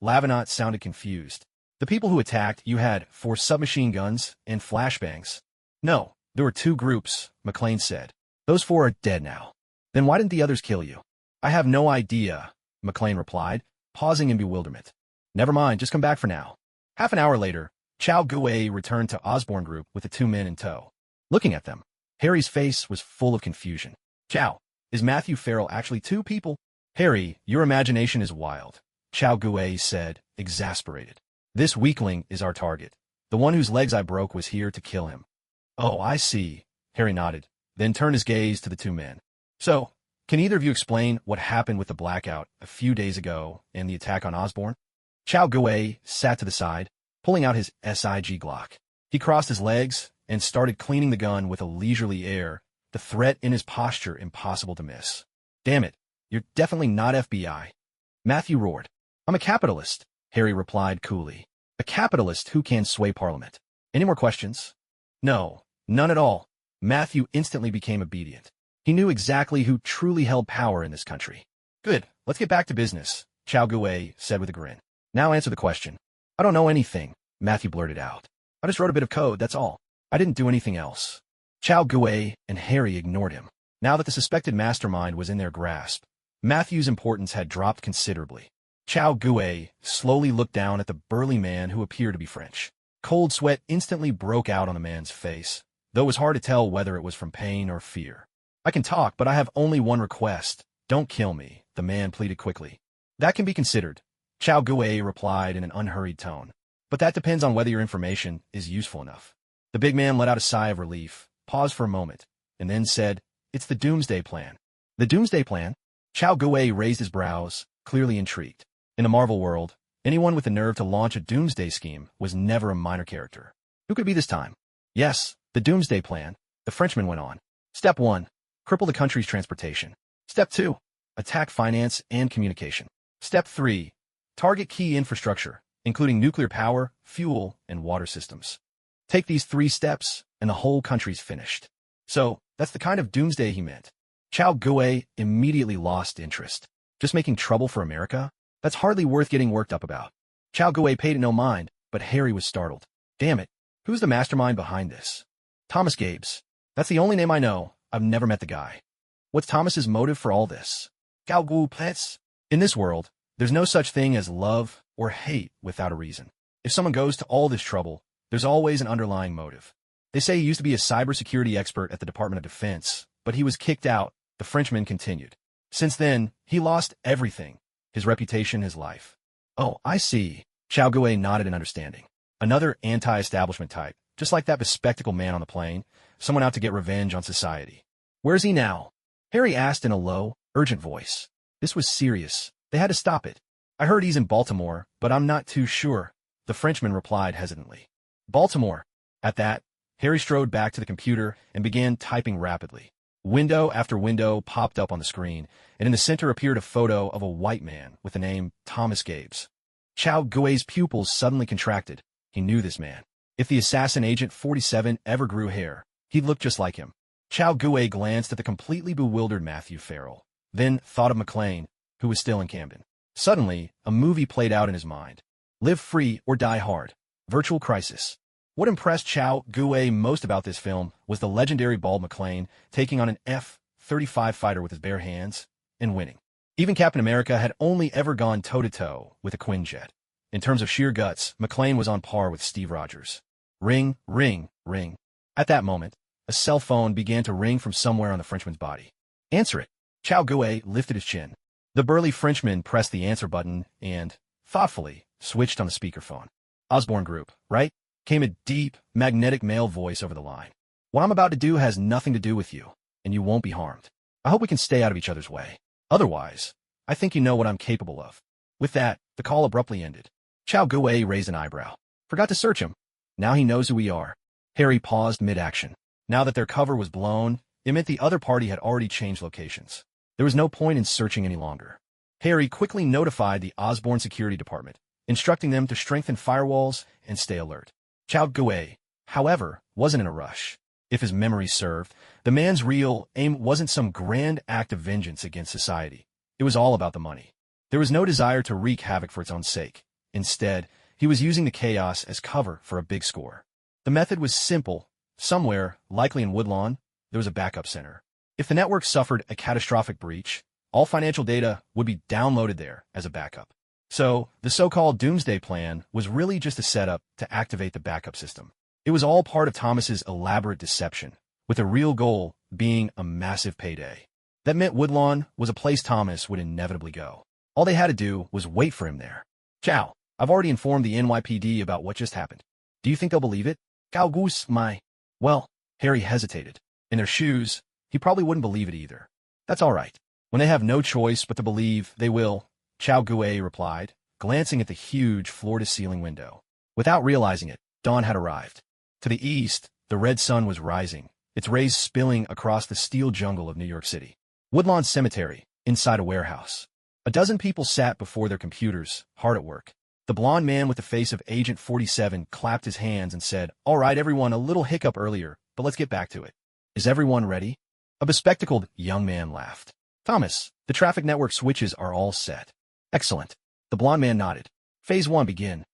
S1: Lavenot sounded confused. The people who attacked you had 4 submachine guns and flashbangs. No, there were 2 groups, McLean said. Those 4 are dead now. Then why didn't the others kill you? I have no idea, McLean replied, pausing in bewilderment. Never mind, just come back for now. Half an hour later, Chao Gui returned to Osborne Group with the 2 men in tow. Looking at them, Harry's face was full of confusion. Chao, is Matthew Farrell actually 2 people? Harry, your imagination is wild, Chao Gui said, exasperated. This weakling is our target. The one whose legs I broke was here to kill him. Oh, I see, Harry nodded, then turned his gaze to the 2 men. So, can either of you explain what happened with the blackout a few days ago and the attack on Osborne? Chao Gui sat to the side, pulling out his SIG Glock. He crossed his legs and started cleaning the gun with a leisurely air, the threat in his posture impossible to miss. Damn it, you're definitely not FBI. Matthew roared. I'm a capitalist, Harry replied coolly. A capitalist who can sway Parliament. Any more questions? No, none at all. Matthew instantly became obedient. He knew exactly who truly held power in this country. Good, let's get back to business, Chao Gui said with a grin. Now answer the question. I don't know anything, Matthew blurted out. I just wrote a bit of code, that's all. I didn't do anything else. Chao Gui and Harry ignored him. Now that the suspected mastermind was in their grasp, Matthew's importance had dropped considerably. Chao Gui slowly looked down at the burly man who appeared to be French. Cold sweat instantly broke out on the man's face, though it was hard to tell whether it was from pain or fear. I can talk, but I have only one request. Don't kill me, the man pleaded quickly. That can be considered, Chao Gui replied in an unhurried tone. But that depends on whether your information is useful enough. The big man let out a sigh of relief, paused for a moment, and then said, It's the Doomsday Plan. The Doomsday Plan? Chao Gui raised his brows, clearly intrigued. In the Marvel world, anyone with the nerve to launch a doomsday scheme was never a minor character. Who could it be this time? Yes, the Doomsday Plan, the Frenchman went on. Step 1. Cripple the country's transportation. Step 2. Attack finance and communication. Step 3. Target key infrastructure, including nuclear power, fuel, and water systems. Take these 3 steps, and the whole country's finished. So, that's the kind of doomsday he meant. Chao Gui immediately lost interest. Just making trouble for America? That's hardly worth getting worked up about. Chao Gui paid it no mind, but Harry was startled. Damn it, who's the mastermind behind this? Thomas Gabes. That's the only name I know. I've never met the guy. What's Thomas's motive for all this? Gaogu pets? In this world, there's no such thing as love or hate without a reason. If someone goes to all this trouble, there's always an underlying motive. They say he used to be a cybersecurity expert at the Department of Defense, but he was kicked out, the Frenchman continued. Since then, he lost everything. His reputation, his life. Oh, I see. Xiao Gui nodded in understanding. Another anti-establishment type, just like that bespectacled man on the plane, someone out to get revenge on society. Where's he now? Harry asked in a low, urgent voice. This was serious. They had to stop it. I heard he's in Baltimore, but I'm not too sure, the Frenchman replied hesitantly. Baltimore. At that, Harry strode back to the computer and began typing rapidly. Window after window popped up on the screen, and in the center appeared a photo of a white man with the name Thomas Gabes. Xiao Gui's pupils suddenly contracted. He knew this man. If the assassin Agent 47 ever grew hair, he'd look just like him. Xiao Gui glanced at the completely bewildered Matthew Farrell, then thought of McLean, who was still in Camden. Suddenly, a movie played out in his mind. Live Free or Die Hard. Virtual Crisis. What impressed Xiao Gui most about this film was the legendary bald McLean taking on an F-35 fighter with his bare hands and winning. Even Captain America had only ever gone toe-to-toe with a Quinjet. In terms of sheer guts, McLean was on par with Steve Rogers. Ring, ring, ring. At that moment, a cell phone began to ring from somewhere on the Frenchman's body. Answer it. Xiao Gui lifted his chin. The burly Frenchman pressed the answer button and, thoughtfully, switched on the speakerphone. Osborne Group, right? Came a deep, magnetic male voice over the line. What I'm about to do has nothing to do with you, and you won't be harmed. I hope we can stay out of each other's way. Otherwise, I think you know what I'm capable of. With that, the call abruptly ended. Xiao Gui raised an eyebrow. Forgot to search him. Now he knows who we are. Harry paused mid-action. Now that their cover was blown, it meant the other party had already changed locations. There was no point in searching any longer. Harry quickly notified the Osborne Security Department, instructing them to strengthen firewalls and stay alert. Xiao Gui, however, wasn't in a rush. If his memory served, the man's real aim wasn't some grand act of vengeance against society. It was all about the money. There was no desire to wreak havoc for its own sake. Instead, he was using the chaos as cover for a big score. The method was simple. Somewhere, likely in Woodlawn, there was a backup center. If the network suffered a catastrophic breach, all financial data would be downloaded there as a backup. So, the so-called Doomsday Plan was really just a setup to activate the backup system. It was all part of Thomas's elaborate deception, with the real goal being a massive payday. That meant Woodlawn was a place Thomas would inevitably go. All they had to do was wait for him there. Ciao, I've already informed the NYPD about what just happened. Do you think they'll believe it? Gaogus, my... Well, Harry hesitated. In their shoes, he probably wouldn't believe it either. That's all right. When they have no choice but to believe, they will, Xiao Gui replied, glancing at the huge floor-to-ceiling window. Without realizing it, dawn had arrived. To the east, the red sun was rising, its rays spilling across the steel jungle of New York City. Woodlawn Cemetery, inside a warehouse. A dozen people sat before their computers, hard at work. The blond man with the face of Agent 47 clapped his hands and said, "All right, everyone, a little hiccup earlier, but let's get back to it. Is everyone ready?" A bespectacled young man laughed. "Thomas, the traffic network switches are all set." "Excellent." The blond man nodded. "Phase 1 begin."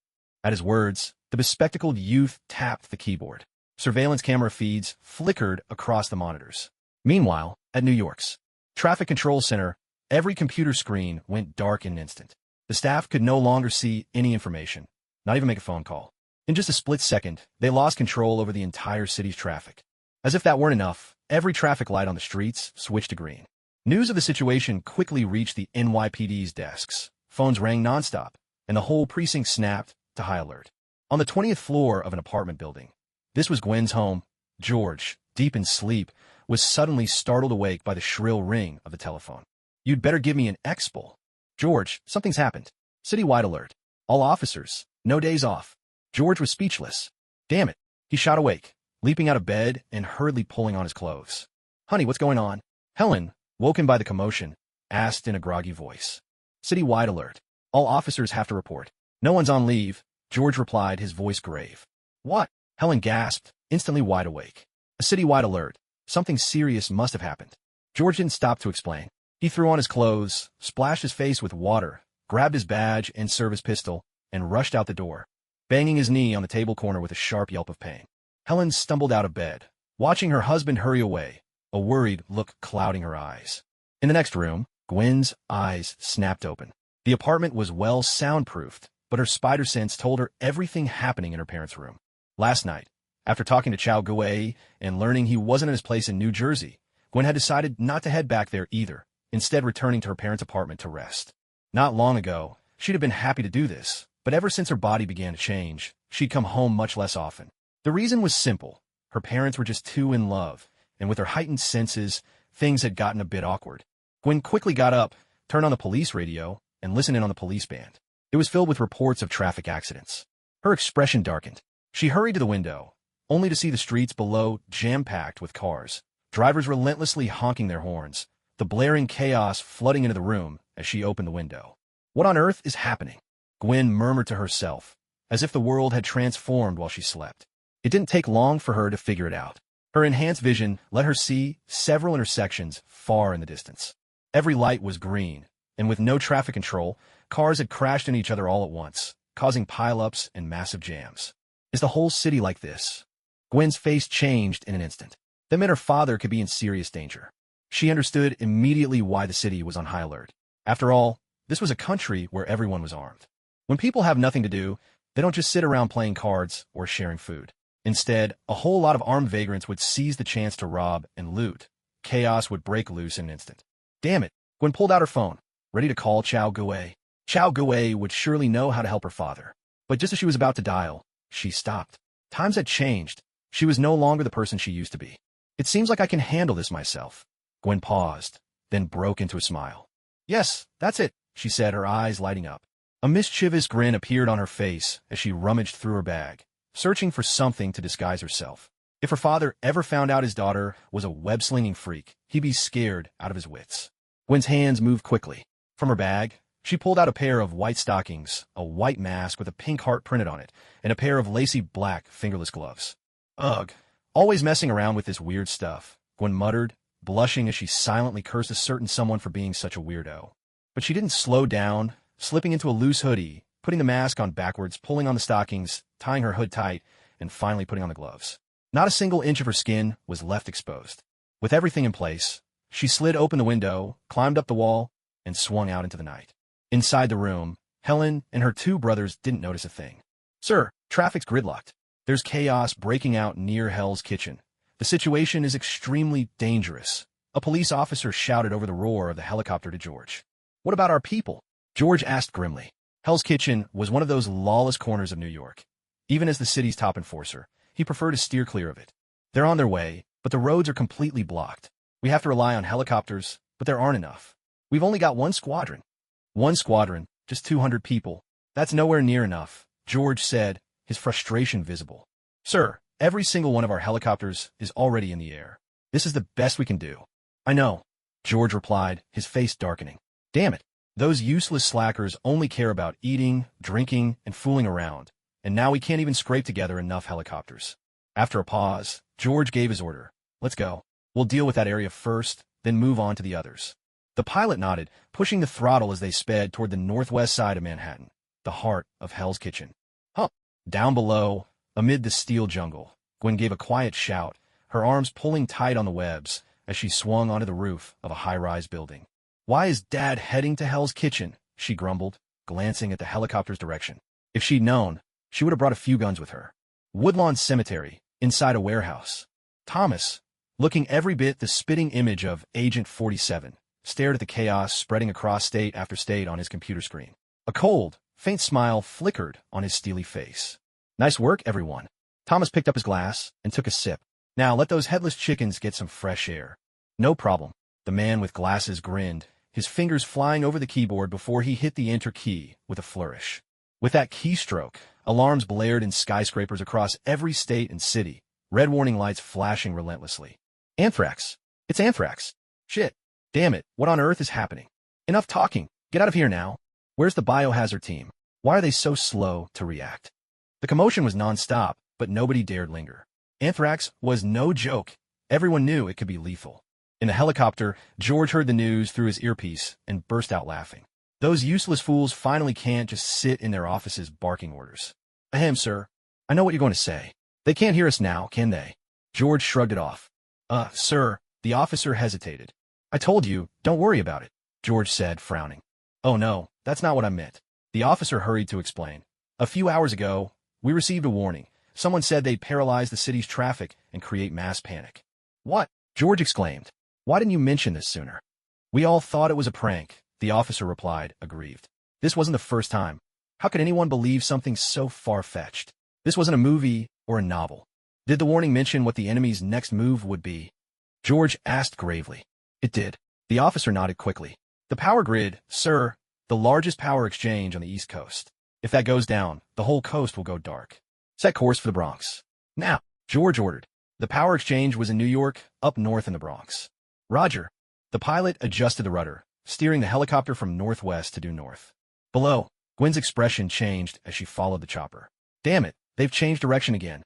S1: At his words, the bespectacled youth tapped the keyboard. Surveillance camera feeds flickered across the monitors. Meanwhile, at New York's Traffic Control Center, every computer screen went dark in an instant. The staff could no longer see any information, not even make a phone call. In just a split second, they lost control over the entire city's traffic. As if that weren't enough, every traffic light on the streets switched to green. News of the situation quickly reached the NYPD's desks. Phones rang nonstop, and the whole precinct snapped to high alert. On the 20th floor of an apartment building, this was Gwen's home. George, deep in sleep, was suddenly startled awake by the shrill ring of the telephone. "You'd better give me an expo." "George, something's happened. Citywide alert. All officers, no days off." George was speechless. Damn it. He shot awake, leaping out of bed and hurriedly pulling on his clothes. "Honey, what's going on?" Helen, woken by the commotion, asked in a groggy voice. "Citywide alert. All officers have to report. No one's on leave," George replied, his voice grave. "What?" Helen gasped, instantly wide awake. "A citywide alert. Something serious must have happened." George didn't stop to explain. He threw on his clothes, splashed his face with water, grabbed his badge and service pistol, and rushed out the door, banging his knee on the table corner with a sharp yelp of pain. Helen stumbled out of bed. Watching her husband hurry away, a worried look clouding her eyes. In the next room, Gwen's eyes snapped open. The apartment was well soundproofed, but her spider sense told her everything happening in her parents' room. Last night, after talking to Chao Guei and learning he wasn't at his place in New Jersey, Gwen had decided not to head back there either, instead returning to her parents' apartment to rest. Not long ago, she'd have been happy to do this, but ever since her body began to change, she'd come home much less often. The reason was simple. Her parents were just too in love, and with her heightened senses, things had gotten a bit awkward. Gwen quickly got up, turned on the police radio, and listened in on the police band. It was filled with reports of traffic accidents. Her expression darkened. She hurried to the window, only to see the streets below jam-packed with cars, drivers relentlessly honking their horns, the blaring chaos flooding into the room as she opened the window. What on earth is happening? Gwen murmured to herself, as if the world had transformed while she slept. It didn't take long for her to figure it out. Her enhanced vision let her see several intersections far in the distance. Every light was green, and with no traffic control, cars had crashed into each other all at once, causing pileups and massive jams. Is the whole city like this? Gwen's face changed in an instant. That meant her father could be in serious danger. She understood immediately why the city was on high alert. After all, this was a country where everyone was armed. When people have nothing to do, they don't just sit around playing cards or sharing food. Instead, a whole lot of armed vagrants would seize the chance to rob and loot. Chaos would break loose in an instant. Damn it! Gwen pulled out her phone, ready to call Chao Guei. Chao Guei would surely know how to help her father. But just as she was about to dial, she stopped. Times had changed. She was no longer the person she used to be. It seems like I can handle this myself. Gwen paused, then broke into a smile. Yes, that's it, she said, her eyes lighting up. A mischievous grin appeared on her face as she rummaged through her bag, searching for something to disguise herself. If her father ever found out his daughter was a web-slinging freak, he'd be scared out of his wits. Gwen's hands moved quickly. From her bag, she pulled out a pair of white stockings, a white mask with a pink heart printed on it, and a pair of lacy black fingerless gloves. Ugh, always messing around with this weird stuff, Gwen muttered, blushing as she silently cursed a certain someone for being such a weirdo. But she didn't slow down, slipping into a loose hoodie, putting the mask on backwards, pulling on the stockings, tying her hood tight, and finally putting on the gloves. Not a single inch of her skin was left exposed. With everything in place, she slid open the window, climbed up the wall, and swung out into the night. Inside the room, Helen and her two brothers didn't notice a thing. Sir, traffic's gridlocked. There's chaos breaking out near Hell's Kitchen. The situation is extremely dangerous. A police officer shouted over the roar of the helicopter to George. What about our people? George asked grimly. Hell's Kitchen was one of those lawless corners of New York. Even as the city's top enforcer, he preferred to steer clear of it. They're on their way, but the roads are completely blocked. We have to rely on helicopters, but there aren't enough. We've only got one squadron. One squadron, just 200 people. That's nowhere near enough, George said, his frustration visible. Sir, every single one of our helicopters is already in the air. This is the best we can do. I know, George replied, his face darkening. Damn it. Those useless slackers only care about eating, drinking, and fooling around, and now we can't even scrape together enough helicopters. After a pause, George gave his order. Let's go. We'll deal with that area first, then move on to the others. The pilot nodded, pushing the throttle as they sped toward the northwest side of Manhattan, the heart of Hell's Kitchen. Huh. Down below, amid the steel jungle, Gwen gave a quiet shout, her arms pulling tight on the webs as she swung onto the roof of a high-rise building. Why is Dad heading to Hell's Kitchen? She grumbled, glancing at the helicopter's direction. If she'd known, she would have brought a few guns with her. Woodlawn Cemetery, inside a warehouse. Thomas, looking every bit the spitting image of Agent 47, stared at the chaos spreading across state after state on his computer screen. A cold, faint smile flickered on his steely face. Nice work, everyone. Thomas picked up his glass and took a sip. Now let those headless chickens get some fresh air. No problem. The man with glasses grinned, his fingers flying over the keyboard before he hit the enter key with a flourish. With that keystroke, alarms blared in skyscrapers across every state and city, red warning lights flashing relentlessly. Anthrax. It's anthrax. Shit. Damn it, what on earth is happening? Enough talking. Get out of here now. Where's the biohazard team? Why are they so slow to react? The commotion was nonstop, but nobody dared linger. Anthrax was no joke. Everyone knew it could be lethal. In the helicopter, George heard the news through his earpiece and burst out laughing. Those useless fools finally can't just sit in their offices barking orders. Ahem, sir. I know what you're going to say. They can't hear us now, can they? George shrugged it off. Sir, The officer hesitated. I told you, don't worry about it, George said, frowning. Oh no, that's not what I meant. The officer hurried to explain. A few hours ago, we received a warning. Someone said they'd paralyze the city's traffic and create mass panic. What? George exclaimed. Why didn't you mention this sooner? We all thought it was a prank, the officer replied, aggrieved. This wasn't the first time. How could anyone believe something so far-fetched? This wasn't a movie or a novel. Did the warning mention what the enemy's next move would be? George asked gravely. It did. The officer nodded quickly. The power grid, sir, the largest power exchange on the East Coast. If that goes down, the whole coast will go dark. Set course for the Bronx. Now, George ordered. The power exchange was in New York, up north in the Bronx. Roger. The pilot adjusted the rudder, steering the helicopter from northwest to due north. Below, Gwen's expression changed as she followed the chopper. Damn it, they've changed direction again.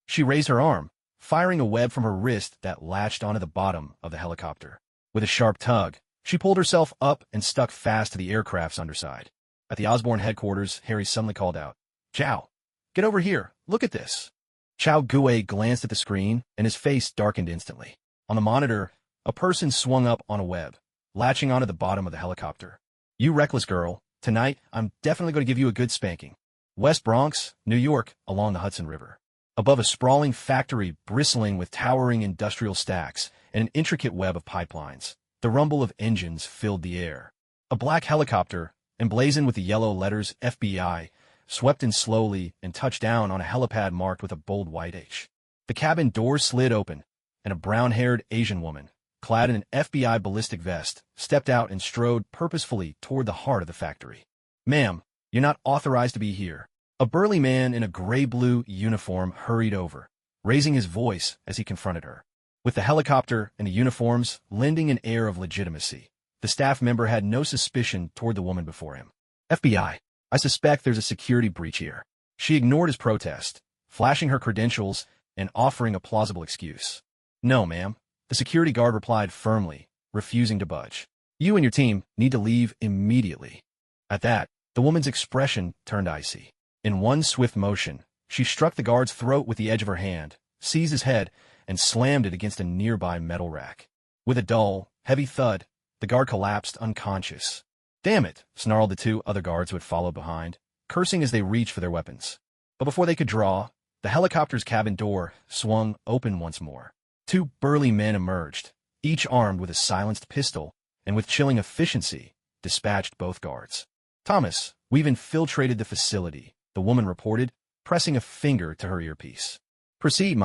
S1: She raised her arm, firing a web from her wrist that latched onto the bottom of the helicopter. With a sharp tug, she pulled herself up and stuck fast to the aircraft's underside. At the Osborne headquarters, Harry suddenly called out, Chow, get over here, look at this. Chow Gue glanced at the screen, and his face darkened instantly. On the monitor, a person swung up on a web, latching onto the bottom of the helicopter. You reckless girl, tonight I'm definitely going to give you a good spanking. West Bronx, New York, along the Hudson River. Above a sprawling factory bristling with towering industrial stacks and an intricate web of pipelines, the rumble of engines filled the air. A black helicopter, emblazoned with the yellow letters FBI, swept in slowly and touched down on a helipad marked with a bold white H. The cabin door slid open, and a brown-haired Asian woman, clad in an FBI ballistic vest, stepped out and strode purposefully toward the heart of the factory. Ma'am, you're not authorized to be here. A burly man in a gray-blue uniform hurried over, raising his voice as he confronted her. With the helicopter and the uniforms lending an air of legitimacy, the staff member had no suspicion toward the woman before him. FBI, I suspect there's a security breach here. She ignored his protest, flashing her credentials and offering a plausible excuse. No, ma'am, the security guard replied firmly, refusing to budge. You and your team need to leave immediately. At that, the woman's expression turned icy. In one swift motion, she struck the guard's throat with the edge of her hand, seized his head, and slammed it against a nearby metal rack. With a dull, heavy thud, the guard collapsed unconscious. Damn it, snarled the two other guards who had followed behind, cursing as they reached for their weapons. But before they could draw, the helicopter's cabin door swung open once more. Two burly men emerged, each armed with a silenced pistol, and with chilling efficiency, dispatched both guards. Thomas, we've infiltrated the facility, the woman reported, pressing a finger to her earpiece. Proceed,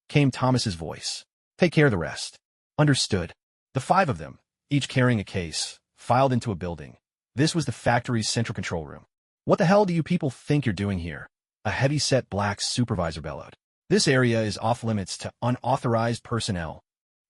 S1: came Thomas's voice. Take care of the rest. Understood. The five of them, each carrying a case, filed into a building. This was the factory's central control room. What the hell do you people think you're doing here? A heavy-set black supervisor bellowed. This area is off-limits to unauthorized personnel.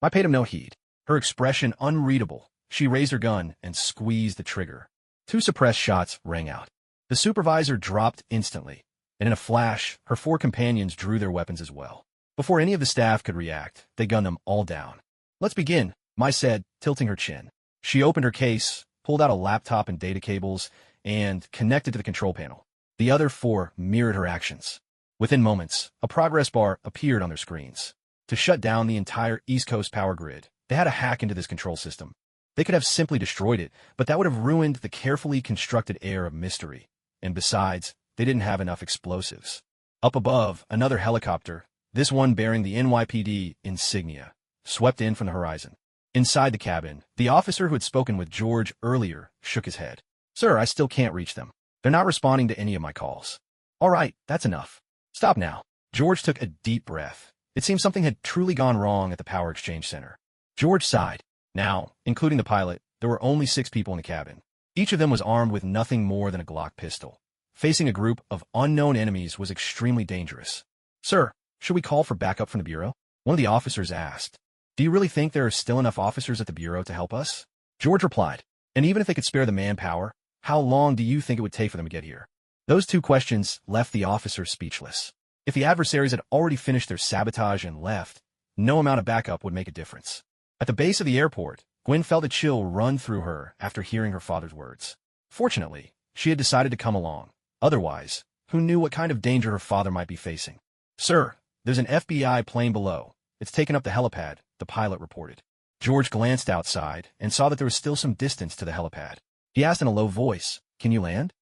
S1: I paid him no heed. Her expression unreadable, she raised her gun and squeezed the trigger. Two suppressed shots rang out. The supervisor dropped instantly, and in a flash, her four companions drew their weapons as well. Before any of the staff could react, they gunned them all down. Let's begin, Mai said, tilting her chin. She opened her case, pulled out a laptop and data cables, and connected to the control panel. The other four mirrored her actions. Within moments, a progress bar appeared on their screens. To shut down the entire East Coast power grid, they had to hack into this control system. They could have simply destroyed it, but that would have ruined the carefully constructed air of mystery. And besides, they didn't have enough explosives. Up above, another helicopter, this one bearing the NYPD insignia, swept in from the horizon. Inside the cabin, the officer who had spoken with George earlier shook his head. Sir, I still can't reach them. They're not responding to any of my calls. All right, that's enough. Stop now. George took a deep breath. It seemed something had truly gone wrong at the Power Exchange Center. George sighed. Now, including the pilot, there were only 6 people in the cabin. Each of them was armed with nothing more than a Glock pistol. Facing a group of unknown enemies was extremely dangerous. Sir, should we call for backup from the Bureau? One of the officers asked. Do you really think there are still enough officers at the Bureau to help us? George replied. And even if they could spare the manpower, how long do you think it would take for them to get here? Those two questions left the officer speechless. If the adversaries had already finished their sabotage and left, no amount of backup would make a difference. At the base of the airport, Gwen felt a chill run through her after hearing her father's words. Fortunately, she had decided to come along. Otherwise, who knew what kind of danger her father might be facing? Sir, there's an FBI plane below. It's taken up the helipad, the pilot reported. George glanced outside and saw that there was still some distance to the helipad. He asked in a low voice, "Can you land?"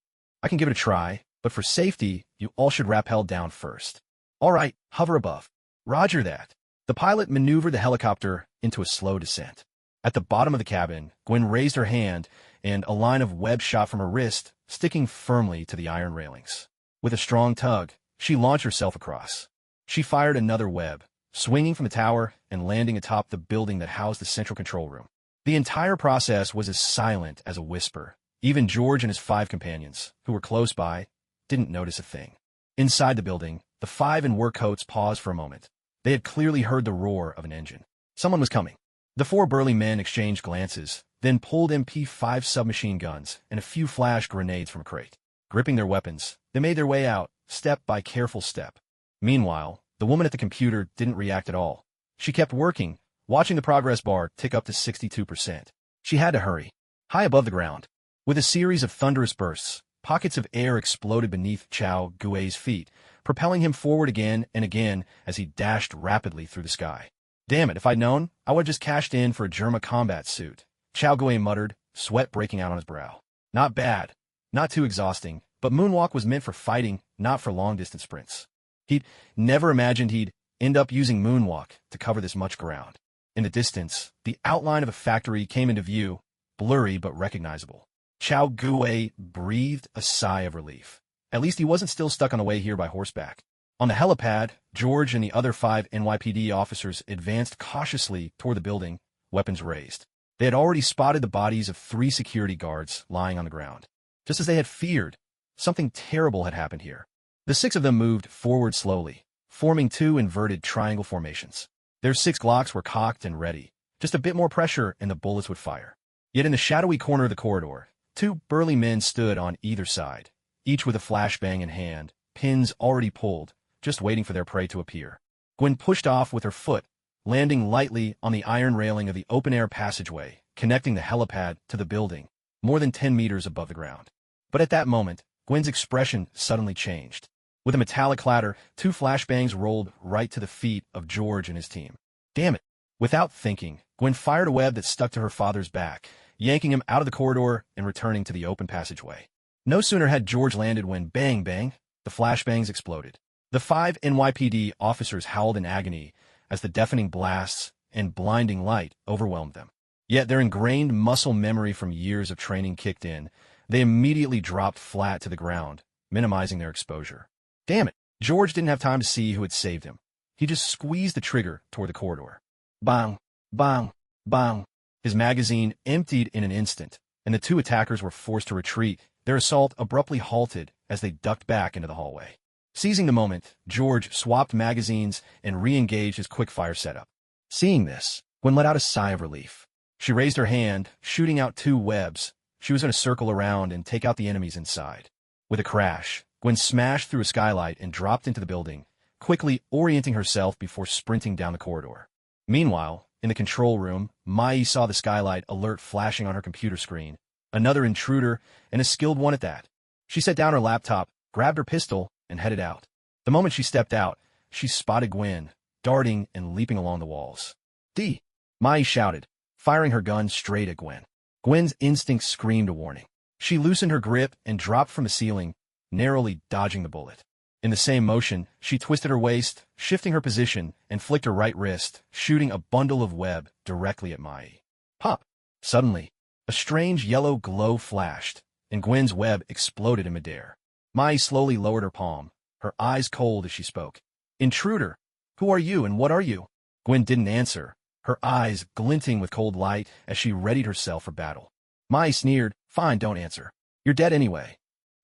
S1: "I can give it a try, but for safety, you all should rappel down first." "All right, hover above." "Roger that." The pilot maneuvered the helicopter into a slow descent. At the bottom of the cabin, Gwen raised her hand, and a line of web shot from her wrist, sticking firmly to the iron railings. With a strong tug, she launched herself across. She fired another web, swinging from the tower and landing atop the building that housed the central control room. The entire process was as silent as a whisper. Even George and his 5 companions, who were close by, didn't notice a thing. Inside the building, the 5 in work coats paused for a moment. They had clearly heard the roar of an engine. Someone was coming. The 4 burly men exchanged glances, then pulled MP5 submachine guns and a few flash grenades from a crate. Gripping their weapons, they made their way out, step by careful step. Meanwhile, the woman at the computer didn't react at all. She kept working, watching the progress bar tick up to 62%. She had to hurry. High above the ground, with a series of thunderous bursts, pockets of air exploded beneath Chao Gui's feet, propelling him forward again and again as he dashed rapidly through the sky. "Damn it, if I'd known, I would have just cashed in for a Germa combat suit," Chao Gui muttered, sweat breaking out on his brow. Not bad. Not too exhausting, but moonwalk was meant for fighting, not for long-distance sprints. He'd never imagined he'd end up using moonwalk to cover this much ground. In the distance, the outline of a factory came into view, blurry but recognizable. Chao Gui breathed a sigh of relief. At least he wasn't still stuck on the way here by horseback. On the helipad, George and the other 5 NYPD officers advanced cautiously toward the building, weapons raised. They had already spotted the bodies of 3 security guards lying on the ground. Just as they had feared, something terrible had happened here. The 6 of them moved forward slowly, forming 2 inverted triangle formations. Their 6 Glocks were cocked and ready. Just a bit more pressure and the bullets would fire. Yet in the shadowy corner of the corridor, 2 burly men stood on either side, each with a flashbang in hand, pins already pulled, just waiting for their prey to appear. Gwen pushed off with her foot, landing lightly on the iron railing of the open-air passageway, connecting the helipad to the building, more than 10 meters above the ground. But at that moment, Gwen's expression suddenly changed. With a metallic clatter, 2 flashbangs rolled right to the feet of George and his team. Damn it! Without thinking, Gwen fired a web that stuck to her father's back, yanking him out of the corridor and returning to the open passageway. No sooner had George landed when bang bang, the flashbangs exploded. The 5 NYPD officers howled in agony as the deafening blasts and blinding light overwhelmed them. Yet their ingrained muscle memory from years of training kicked in. They immediately dropped flat to the ground, minimizing their exposure. Damn it! George didn't have time to see who had saved him. He just squeezed the trigger toward the corridor. Bang! Bang! Bang! His magazine emptied in an instant, and the 2 attackers were forced to retreat, their assault abruptly halted as they ducked back into the hallway. Seizing the moment, George swapped magazines and re-engaged his quick-fire setup. Seeing this, Gwen let out a sigh of relief. She raised her hand, shooting out 2 webs. She was going to circle around and take out the enemies inside. With a crash, Gwen smashed through a skylight and dropped into the building, quickly orienting herself before sprinting down the corridor. Meanwhile, in the control room, Mai saw the skylight alert flashing on her computer screen. Another intruder, and a skilled one at that. She set down her laptop, grabbed her pistol, and headed out. The moment she stepped out, she spotted Gwen, darting and leaping along the walls. "D!" Mai shouted, firing her gun straight at Gwen. Gwen's instinct screamed a warning. She loosened her grip and dropped from the ceiling, narrowly dodging the bullet. In the same motion, she twisted her waist, shifting her position, and flicked her right wrist, shooting a bundle of web directly at Mai. Pop! Suddenly, a strange yellow glow flashed, and Gwen's web exploded in midair. Mai slowly lowered her palm, her eyes cold as she spoke. "Intruder! Who are you and what are you?" Gwen didn't answer, her eyes glinting with cold light as she readied herself for battle. Mai sneered, "Fine, don't answer. You're dead anyway."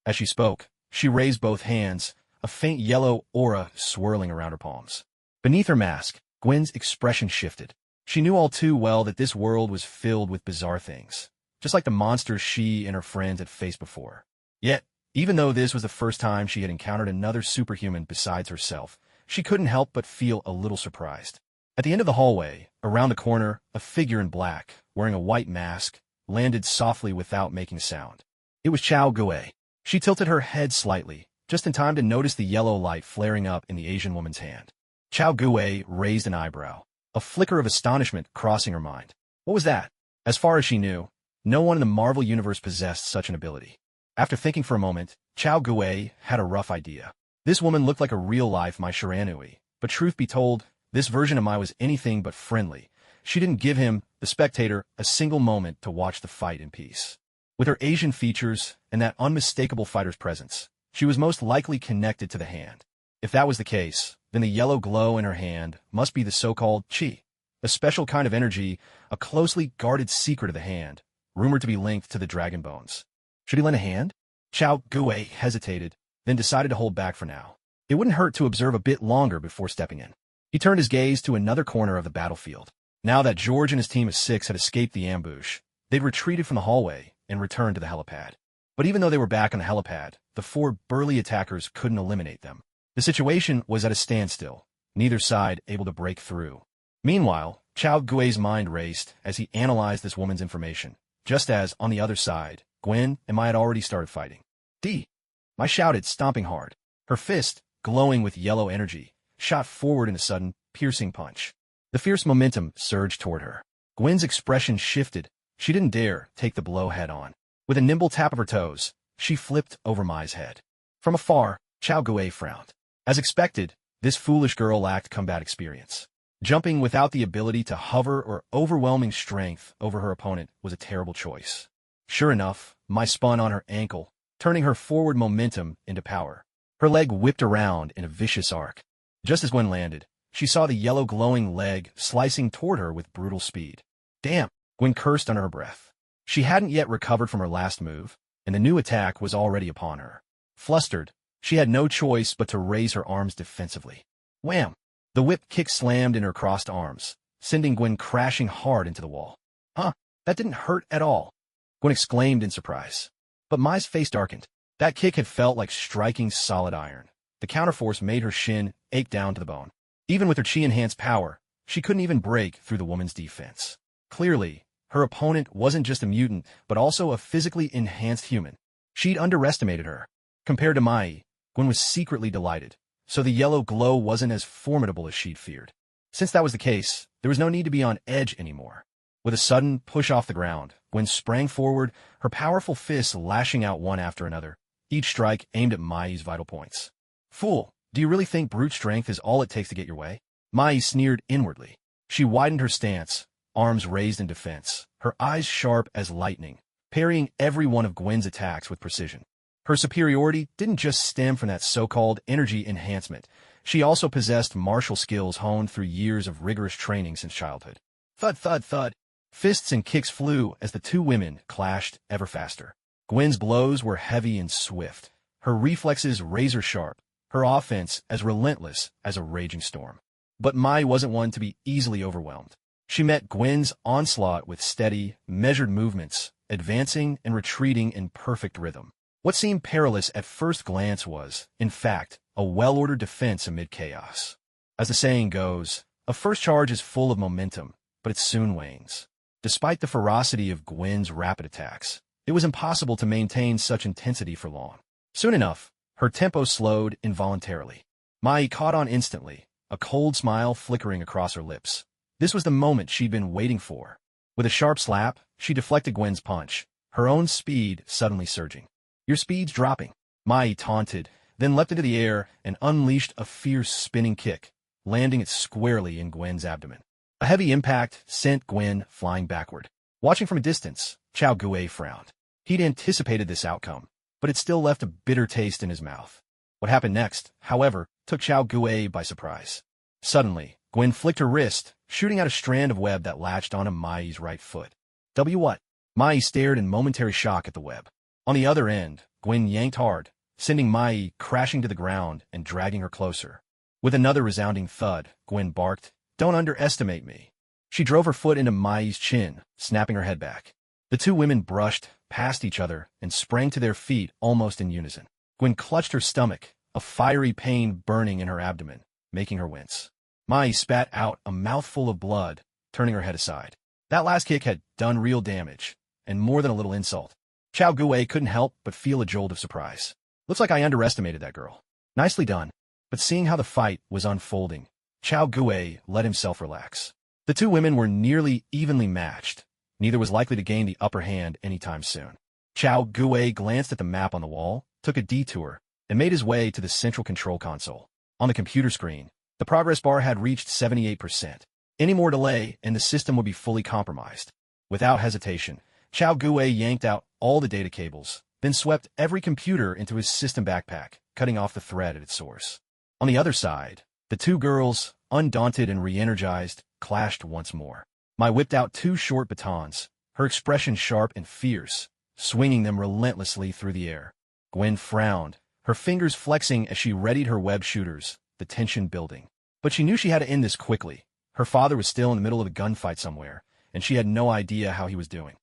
S1: As she spoke, she raised both hands, a faint yellow aura swirling around her palms. Beneath her mask, Gwen's expression shifted. She knew all too well that this world was filled with bizarre things, just like the monsters she and her friends had faced before. Yet, even though this was the first time she had encountered another superhuman besides herself, she couldn't help but feel a little surprised. At the end of the hallway, around the corner, a figure in black, wearing a white mask, landed softly without making a sound. It was Chao Gui. She tilted her head slightly, just in time to notice the yellow light flaring up in the Asian woman's hand. Chao Gui raised an eyebrow, a flicker of astonishment crossing her mind. What was that? As far as she knew, no one in the Marvel Universe possessed such an ability. After thinking for a moment, Chao Gui had a rough idea. This woman looked like a real-life Mai Shiranui, but truth be told, this version of Mai was anything but friendly. She didn't give him, the spectator, a single moment to watch the fight in peace. With her Asian features and that unmistakable fighter's presence, she was most likely connected to the hand. If that was the case, then the yellow glow in her hand must be the so-called qi, a special kind of energy, a closely guarded secret of the hand, rumored to be linked to the dragon bones. Should he lend a hand? Chao Gui hesitated, then decided to hold back for now. It wouldn't hurt to observe a bit longer before stepping in. He turned his gaze to another corner of the battlefield. Now that George and his team of 6 had escaped the ambush, they'd retreated from the hallway and returned to the helipad. But even though they were back on the helipad, the 4 burly attackers couldn't eliminate them. The situation was at a standstill, neither side able to break through. Meanwhile, Chao Gui's mind raced as he analyzed this woman's information, just as, on the other side, Gwen and Mai had already started fighting. Mai shouted, stomping hard. Her fist, glowing with yellow energy, shot forward in a sudden, piercing punch. The fierce momentum surged toward her. Gwen's expression shifted. She didn't dare take the blow head-on. With a nimble tap of her toes, she flipped over Mai's head. From afar, Chao Gui frowned. As expected, this foolish girl lacked combat experience. Jumping without the ability to hover or overwhelming strength over her opponent was a terrible choice. Sure enough, Mai spun on her ankle, turning her forward momentum into power. Her leg whipped around in a vicious arc. Just as Gwen landed, she saw the yellow glowing leg slicing toward her with brutal speed. Damn, Gwen cursed under her breath. She hadn't yet recovered from her last move, and the new attack was already upon her. Flustered, she had no choice but to raise her arms defensively. Wham! The whip kick slammed in her crossed arms, sending Gwen crashing hard into the wall. Huh, that didn't hurt at all, Gwen exclaimed in surprise. But Mai's face darkened. That kick had felt like striking solid iron. The counterforce made her shin ache down to the bone. Even with her chi-enhanced power, she couldn't even break through the woman's defense. Clearly, her opponent wasn't just a mutant, but also a physically enhanced human. She'd underestimated her. Compared to Mai, Gwen was secretly delighted, so the yellow glow wasn't as formidable as she'd feared. Since that was the case, there was no need to be on edge anymore. With a sudden push off the ground, Gwen sprang forward, her powerful fists lashing out one after another, each strike aimed at Mai's vital points. Fool, do you really think brute strength is all it takes to get your way? Mai sneered inwardly. She widened her stance, arms raised in defense, her eyes sharp as lightning, parrying every one of Gwen's attacks with precision. Her superiority didn't just stem from that so-called energy enhancement. She also possessed martial skills honed through years of rigorous training since childhood. Thud, thud, thud. Fists and kicks flew as the two women clashed ever faster. Gwen's blows were heavy and swift, her reflexes razor-sharp, her offense as relentless as a raging storm. But Mai wasn't one to be easily overwhelmed. She met Gwen's onslaught with steady, measured movements, advancing and retreating in perfect rhythm. What seemed perilous at first glance was, in fact, a well-ordered defense amid chaos. As the saying goes, a first charge is full of momentum, but it soon wanes. Despite the ferocity of Gwen's rapid attacks, it was impossible to maintain such intensity for long. Soon enough, her tempo slowed involuntarily. Mai caught on instantly, a cold smile flickering across her lips. This was the moment she'd been waiting for. With a sharp slap, she deflected Gwen's punch, her own speed suddenly surging. Your speed's dropping, Mai taunted, then leapt into the air and unleashed a fierce spinning kick, landing it squarely in Gwen's abdomen. A heavy impact sent Gwen flying backward. Watching from a distance, Chao Gui frowned. He'd anticipated this outcome, but it still left a bitter taste in his mouth. What happened next, however, took Chao Gui by surprise. Suddenly, Gwen flicked her wrist, shooting out a strand of web that latched onto Mai's right foot. What? Mai stared in momentary shock at the web. On the other end, Gwen yanked hard, sending Mai crashing to the ground and dragging her closer. With another resounding thud, Gwen barked, "Don't underestimate me." She drove her foot into Mai's chin, snapping her head back. The two women brushed past each other and sprang to their feet almost in unison. Gwen clutched her stomach, a fiery pain burning in her abdomen, making her wince. Mai spat out a mouthful of blood, turning her head aside. That last kick had done real damage, and more than a little insult. Chao Gui couldn't help but feel a jolt of surprise. Looks like I underestimated that girl. Nicely done. But seeing how the fight was unfolding, Chao Gui let himself relax. The two women were nearly evenly matched. Neither was likely to gain the upper hand anytime soon. Chao Guwei glanced at the map on the wall, took a detour, and made his way to the central control console. On the computer screen, the progress bar had reached 78%. Any more delay, and the system would be fully compromised. Without hesitation, Chao Guwei yanked out all the data cables, then swept every computer into his system backpack, cutting off the thread at its source. On the other side, the two girls, undaunted and re-energized, clashed once more. Mai whipped out two short batons, her expression sharp and fierce, swinging them relentlessly through the air. Gwen frowned, her fingers flexing as she readied her web shooters, the tension building. But she knew she had to end this quickly. Her father was still in the middle of a gunfight somewhere, and she had no idea how he was doing.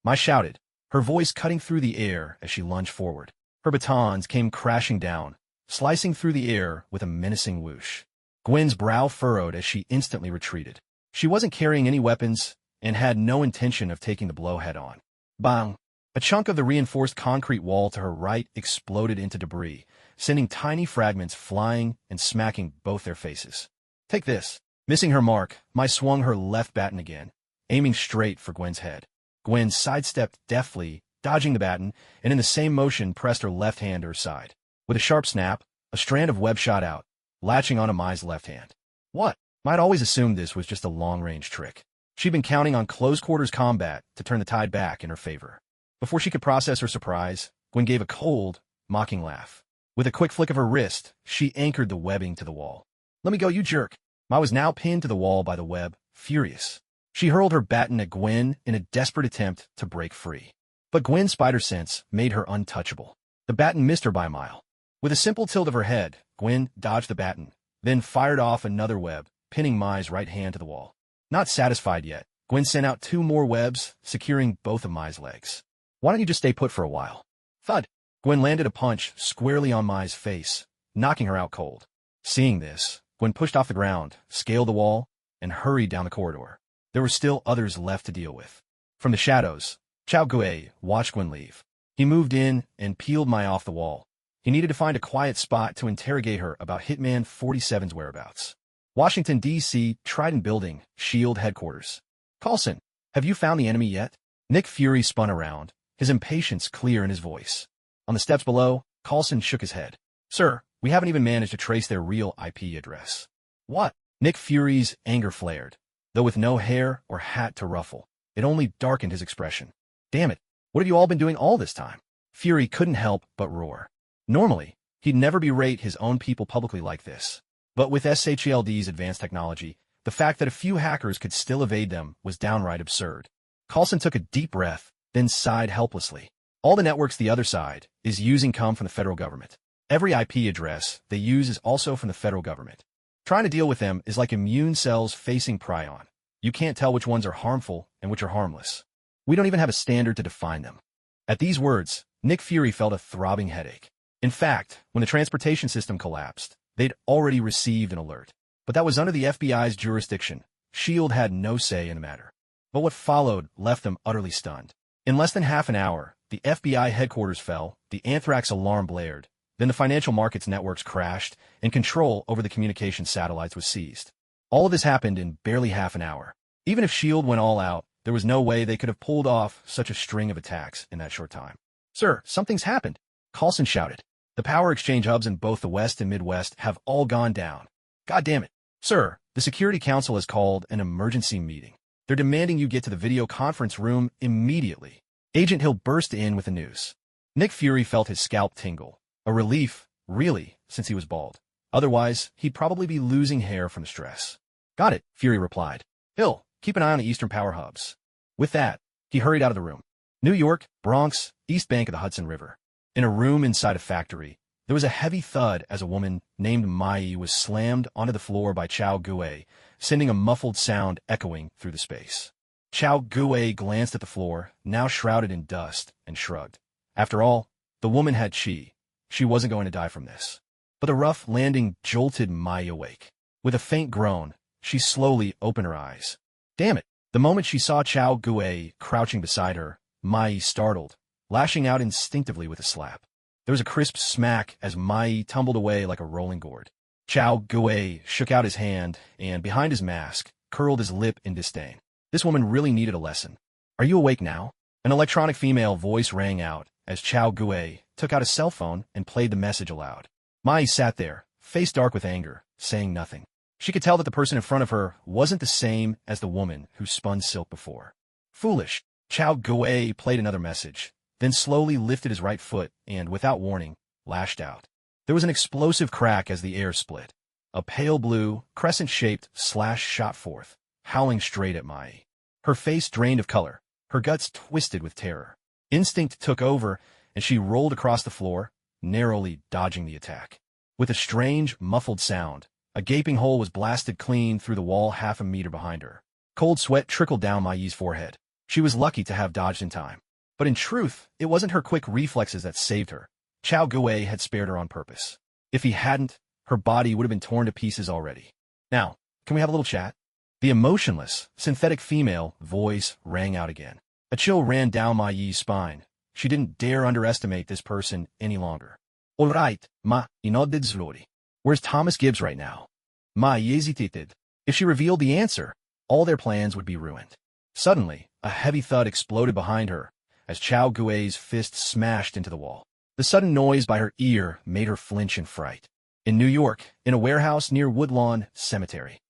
S1: Mai shouted, her voice cutting through the air as she lunged forward. Her batons came crashing down, slicing through the air with a menacing whoosh. Gwen's brow furrowed as she instantly retreated. She wasn't carrying any weapons and had no intention of taking the blow head-on. Bang! A chunk of the reinforced concrete wall to her right exploded into debris, sending tiny fragments flying and smacking both their faces. Take this. Missing her mark, Mai swung her left baton again, aiming straight for Gwen's head. Gwen sidestepped deftly, dodging the baton, and in the same motion pressed her left hand to her side. With a sharp snap, a strand of web shot out, latching onto Mai's left hand. What? Mai'd always assumed this was just a long-range trick. She'd been counting on close-quarters combat to turn the tide back in her favor. Before she could process her surprise, Gwen gave a cold, mocking laugh. With a quick flick of her wrist, she anchored the webbing to the wall. Let me go, you jerk! Mai was now pinned to the wall by the web, furious. She hurled her baton at Gwen in a desperate attempt to break free. But Gwen's spider sense made her untouchable. The baton missed her by a mile. With a simple tilt of her head, Gwen dodged the baton, then fired off another web, pinning Mai's right hand to the wall. Not satisfied yet, Gwen sent out two more webs, securing both of Mai's legs. Why don't you just stay put for a while? Thud! Gwen landed a punch squarely on Mai's face, knocking her out cold. Seeing this, Gwen pushed off the ground, scaled the wall, and hurried down the corridor. There were still others left to deal with. From the shadows, Chao Guwei watched Gwen leave. He moved in and peeled Mai off the wall. He needed to find a quiet spot to interrogate her about Hitman 47's whereabouts. Washington, D.C., Trident Building, SHIELD Headquarters. Coulson, have you found the enemy yet? Nick Fury spun around, his impatience clear in his voice. On the steps below, Coulson shook his head. Sir, we haven't even managed to trace their real IP address. What? Nick Fury's anger flared. Though with no hair or hat to ruffle, it only darkened his expression. Damn it, what have you all been doing all this time? Fury couldn't help but roar. Normally, he'd never berate his own people publicly like this. But with SHLD's advanced technology, the fact that a few hackers could still evade them was downright absurd. Coulson took a deep breath, then sighed helplessly. All the networks the other side is using come from the federal government. Every IP address they use is also from the federal government. Trying to deal with them is like immune cells facing prion. You can't tell which ones are harmful and which are harmless. We don't even have a standard to define them. At these words, Nick Fury felt a throbbing headache. In fact, when the transportation system collapsed, they'd already received an alert. But that was under the FBI's jurisdiction. SHIELD had no say in the matter. But what followed left them utterly stunned. In less than half an hour, the FBI headquarters fell, the anthrax alarm blared, then the financial markets networks crashed, and control over the communication satellites was seized. All of this happened in barely half an hour. Even if SHIELD went all out, there was no way they could have pulled off such a string of attacks in that short time. Sir, something's happened, Coulson shouted. The power exchange hubs in both the West and Midwest have all gone down. God damn it. Sir, the Security Council has called an emergency meeting. They're demanding you get to the video conference room immediately. Agent Hill burst in with the news. Nick Fury felt his scalp tingle. A relief, really, since he was bald. Otherwise, he'd probably be losing hair from the stress. Got it, Fury replied. Hill, keep an eye on the Eastern Power Hubs. With that, he hurried out of the room. New York, Bronx, East Bank of the Hudson River. In a room inside a factory, there was a heavy thud as a woman named Mai was slammed onto the floor by Chao Guwei, sending a muffled sound echoing through the space. Chao Guwei glanced at the floor, now shrouded in dust, and shrugged. After all, the woman had chi. She wasn't going to die from this. But the rough landing jolted Mai awake. With a faint groan, she slowly opened her eyes. Damn it! The moment she saw Chao Guwei crouching beside her, Mai startled, lashing out instinctively with a slap. There was a crisp smack as Mai tumbled away like a rolling gourd. Chao Guwei shook out his hand, and behind his mask, curled his lip in disdain. This woman really needed a lesson. Are you awake now? An electronic female voice rang out as Chao Gui took out a cell phone and played the message aloud. Mai sat there, face dark with anger, saying nothing. She could tell that the person in front of her wasn't the same as the woman who spun silk before. Foolish. Chao Gui played another message, then slowly lifted his right foot and, without warning, lashed out. There was an explosive crack as the air split. A pale blue, crescent-shaped slash shot forth, howling straight at Mai. Her face drained of color, her guts twisted with terror. Instinct took over, and she rolled across the floor, narrowly dodging the attack. With a strange, muffled sound, a gaping hole was blasted clean through the wall half a meter behind her. Cold sweat trickled down Mai's forehead. She was lucky to have dodged in time. But in truth, it wasn't her quick reflexes that saved her. Chao Gui had spared her on purpose. If he hadn't, her body would have been torn to pieces already. Now, can we have a little chat? The emotionless, synthetic female voice rang out again. A chill ran down Mai's spine. She didn't dare underestimate this person any longer. All right, Ma, nodded slowly. Where's Thomas Gibbs right now? Ma hesitated. If she revealed the answer, all their plans would be ruined. Suddenly, a heavy thud exploded behind her as Chao Gui's fist smashed into the wall. The sudden noise by her ear made her flinch in fright. In New York, in a warehouse near Woodlawn Cemetery.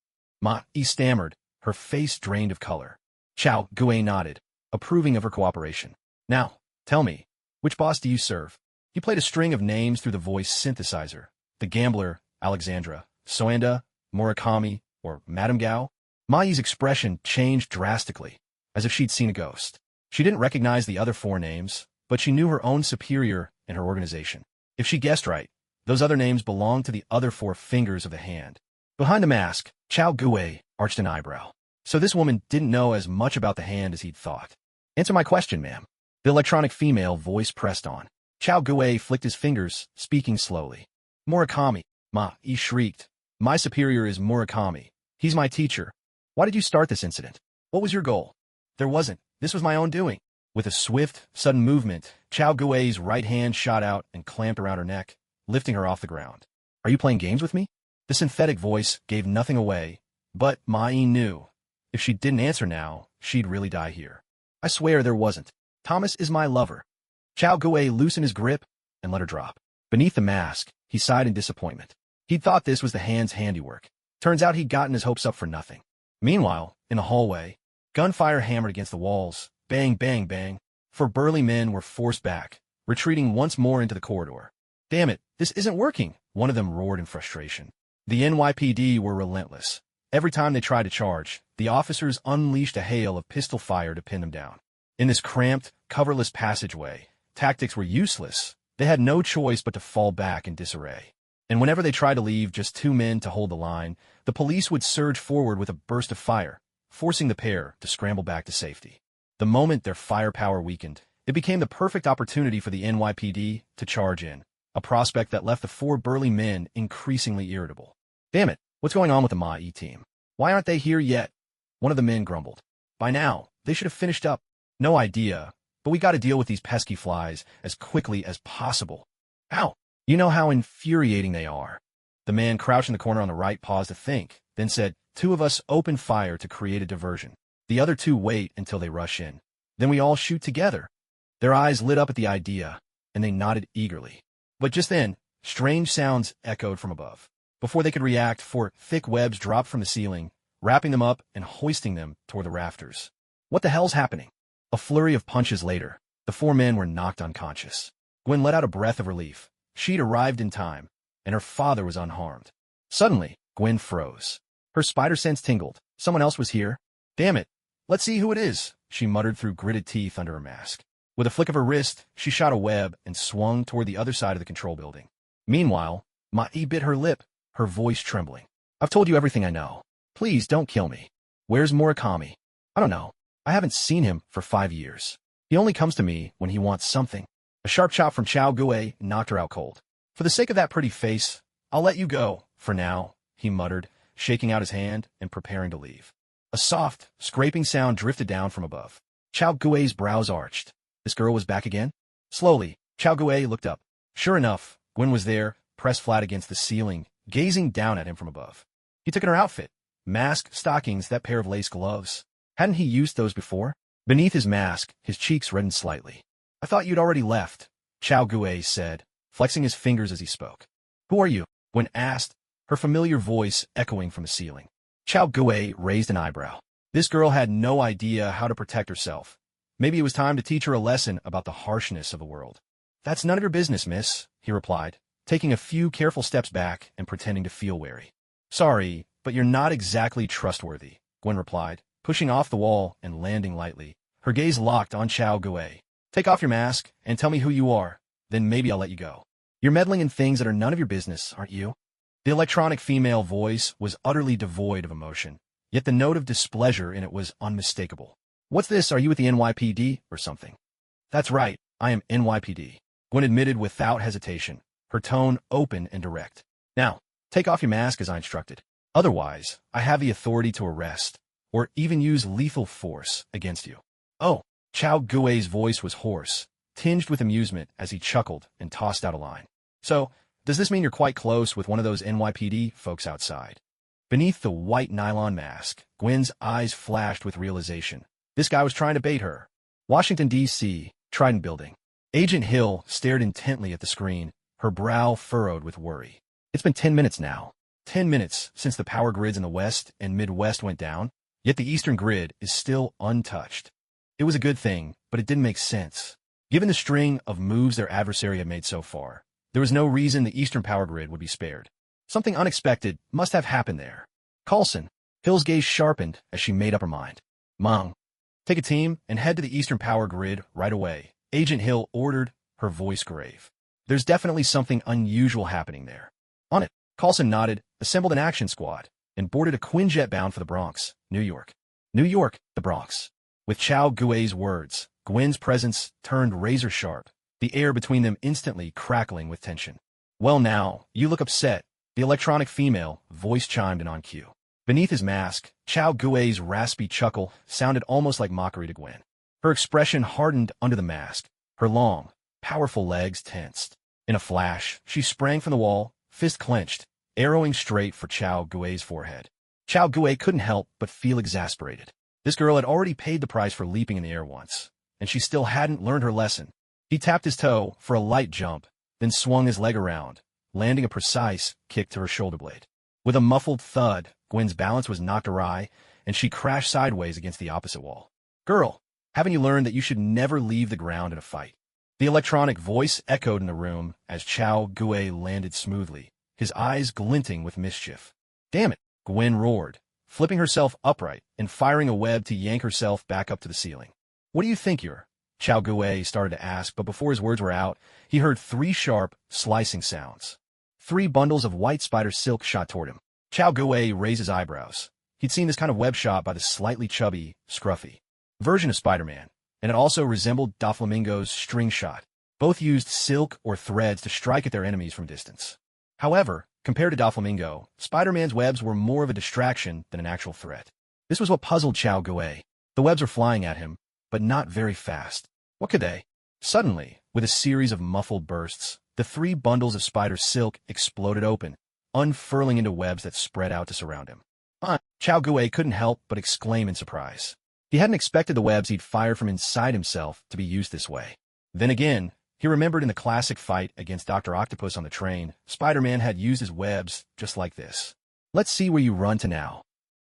S1: Ma stammered, her face drained of color. Chao Gui nodded, approving of her cooperation. Now, tell me, which boss do you serve? He played a string of names through the voice synthesizer. The gambler, Alexandra, Soanda, Murakami, or Madame Gao? Mai's expression changed drastically, as if she'd seen a ghost. She didn't recognize the other four names, but she knew her own superior in her organization. If she guessed right, those other names belonged to the other four fingers of the hand. Behind the mask, Chao Gui arched an eyebrow. So this woman didn't know as much about the hand as he'd thought. Answer my question, ma'am. The electronic female voice pressed on. Chao Gui flicked his fingers, speaking slowly. Murakami, Ma, he shrieked. My superior is Murakami. He's my teacher. Why did you start this incident? What was your goal? There wasn't. This was my own doing. With a swift, sudden movement, Chao Gui's right hand shot out and clamped around her neck, lifting her off the ground. Are you playing games with me? The synthetic voice gave nothing away, but Mai knew. If she didn't answer now, she'd really die here. I swear there wasn't. Thomas is my lover. Chao Gui loosened his grip and let her drop. Beneath the mask, he sighed in disappointment. He'd thought this was the hand's handiwork. Turns out he'd gotten his hopes up for nothing. Meanwhile, in the hallway, gunfire hammered against the walls. Bang, bang, bang. Four burly men were forced back, retreating once more into the corridor. Damn it, this isn't working, one of them roared in frustration. The NYPD were relentless. Every time they tried to charge, the officers unleashed a hail of pistol fire to pin them down. In this cramped, coverless passageway, tactics were useless. They had no choice but to fall back in disarray. And whenever they tried to leave just two men to hold the line, the police would surge forward with a burst of fire, forcing the pair to scramble back to safety. The moment their firepower weakened, it became the perfect opportunity for the NYPD to charge in, a prospect that left the four burly men increasingly irritable. Damn it, what's going on with the Mai team? Why aren't they here yet? One of the men grumbled. By now, they should have finished up. No idea, but we gotta deal with these pesky flies as quickly as possible. Ow! You know how infuriating they are. The man crouched in the corner on the right paused to think, then said, two of us open fire to create a diversion. The other two wait until they rush in. Then we all shoot together. Their eyes lit up at the idea, and they nodded eagerly. But just then, strange sounds echoed from above. Before they could react, four thick webs dropped from the ceiling, wrapping them up and hoisting them toward the rafters. What the hell's happening? A flurry of punches later, the four men were knocked unconscious. Gwen let out a breath of relief. She'd arrived in time, and her father was unharmed. Suddenly, Gwen froze. Her spider sense tingled. Someone else was here. Damn it. Let's see who it is, she muttered through gritted teeth under her mask. With a flick of her wrist, she shot a web and swung toward the other side of the control building. Meanwhile, Mai bit her lip, her voice trembling. I've told you everything I know. Please don't kill me. Where's Murakami? I don't know. I haven't seen him for 5 years. He only comes to me when he wants something. A sharp chop from Chao Gui knocked her out cold. For the sake of that pretty face, I'll let you go, for now, he muttered, shaking out his hand and preparing to leave. A soft, scraping sound drifted down from above. Chao Gui's brows arched. This girl was back again? Slowly, Chao Gui looked up. Sure enough, Gwen was there, pressed flat against the ceiling, gazing down at him from above. He took in her outfit. Mask, stockings, that pair of lace gloves. Hadn't he used those before? Beneath his mask, his cheeks reddened slightly. I thought you'd already left, Chao Gui said, flexing his fingers as he spoke. Who are you? Gwen asked, her familiar voice echoing from the ceiling. Chao Gui raised an eyebrow. This girl had no idea how to protect herself. Maybe it was time to teach her a lesson about the harshness of the world. That's none of your business, miss, he replied, taking a few careful steps back and pretending to feel wary. Sorry, but you're not exactly trustworthy, Gwen replied, pushing off the wall and landing lightly, her gaze locked on Chao Gui. Take off your mask and tell me who you are, then maybe I'll let you go. You're meddling in things that are none of your business, aren't you? The electronic female voice was utterly devoid of emotion, yet the note of displeasure in it was unmistakable. What's this, are you with the NYPD or something? That's right, I am NYPD, Gwen admitted without hesitation, her tone open and direct. Now, take off your mask as I instructed. Otherwise, I have the authority to arrest, or even use lethal force against you. Oh, Chao Gui's voice was hoarse, tinged with amusement as he chuckled and tossed out a line. So, does this mean you're quite close with one of those NYPD folks outside? Beneath the white nylon mask, Gwen's eyes flashed with realization. This guy was trying to bait her. Washington, D.C., Trident Building. Agent Hill stared intently at the screen, her brow furrowed with worry. It's been 10 minutes now. 10 minutes since the power grids in the West and Midwest went down, yet the Eastern grid is still untouched. It was a good thing, but it didn't make sense. Given the string of moves their adversary had made so far, there was no reason the Eastern power grid would be spared. Something unexpected must have happened there. Coulson, Hill's gaze sharpened as she made up her mind. Mom, take a team and head to the Eastern power grid right away, Agent Hill ordered, her voice grave. There's definitely something unusual happening there. On it, Coulson nodded, assembled an action squad, and boarded a Quinjet bound for the Bronx, New York. New York, the Bronx. With Chao Gui's words, Gwen's presence turned razor-sharp, the air between them instantly crackling with tension. Well now, you look upset, the electronic female voice chimed in on cue. Beneath his mask, Chao Gui's raspy chuckle sounded almost like mockery to Gwen. Her expression hardened under the mask, her long, powerful legs tensed. In a flash, she sprang from the wall, fist clenched, arrowing straight for Chao Gui's forehead. Chao Gui couldn't help but feel exasperated. This girl had already paid the price for leaping in the air once, and she still hadn't learned her lesson. He tapped his toe for a light jump, then swung his leg around, landing a precise kick to her shoulder blade. With a muffled thud, Gwen's balance was knocked awry, and she crashed sideways against the opposite wall. Girl, haven't you learned that you should never leave the ground in a fight? The electronic voice echoed in the room as Chao Gui landed smoothly, his eyes glinting with mischief. Damn it, Gwen roared, flipping herself upright and firing a web to yank herself back up to the ceiling. What do you think you're? Chao Gui started to ask, but before his words were out, he heard 3 sharp, slicing sounds. 3 bundles of white spider silk shot toward him. Chao Gui raised his eyebrows. He'd seen this kind of web shot by the slightly chubby, scruffy version of Spider-Man, and it also resembled Doflamingo's string shot. Both used silk or threads to strike at their enemies from distance. However, compared to Doflamingo, Spider-Man's webs were more of a distraction than an actual threat. This was what puzzled Chao Gui. The webs were flying at him, but not very fast. What could they? Suddenly, with a series of muffled bursts, the 3 bundles of spider silk exploded open, unfurling into webs that spread out to surround him. Chao Gui couldn't help but exclaim in surprise. He hadn't expected the webs he'd fired from inside himself to be used this way. Then again, he remembered in the classic fight against Dr. Octopus on the train, Spider-Man had used his webs just like this. Let's see where you run to now.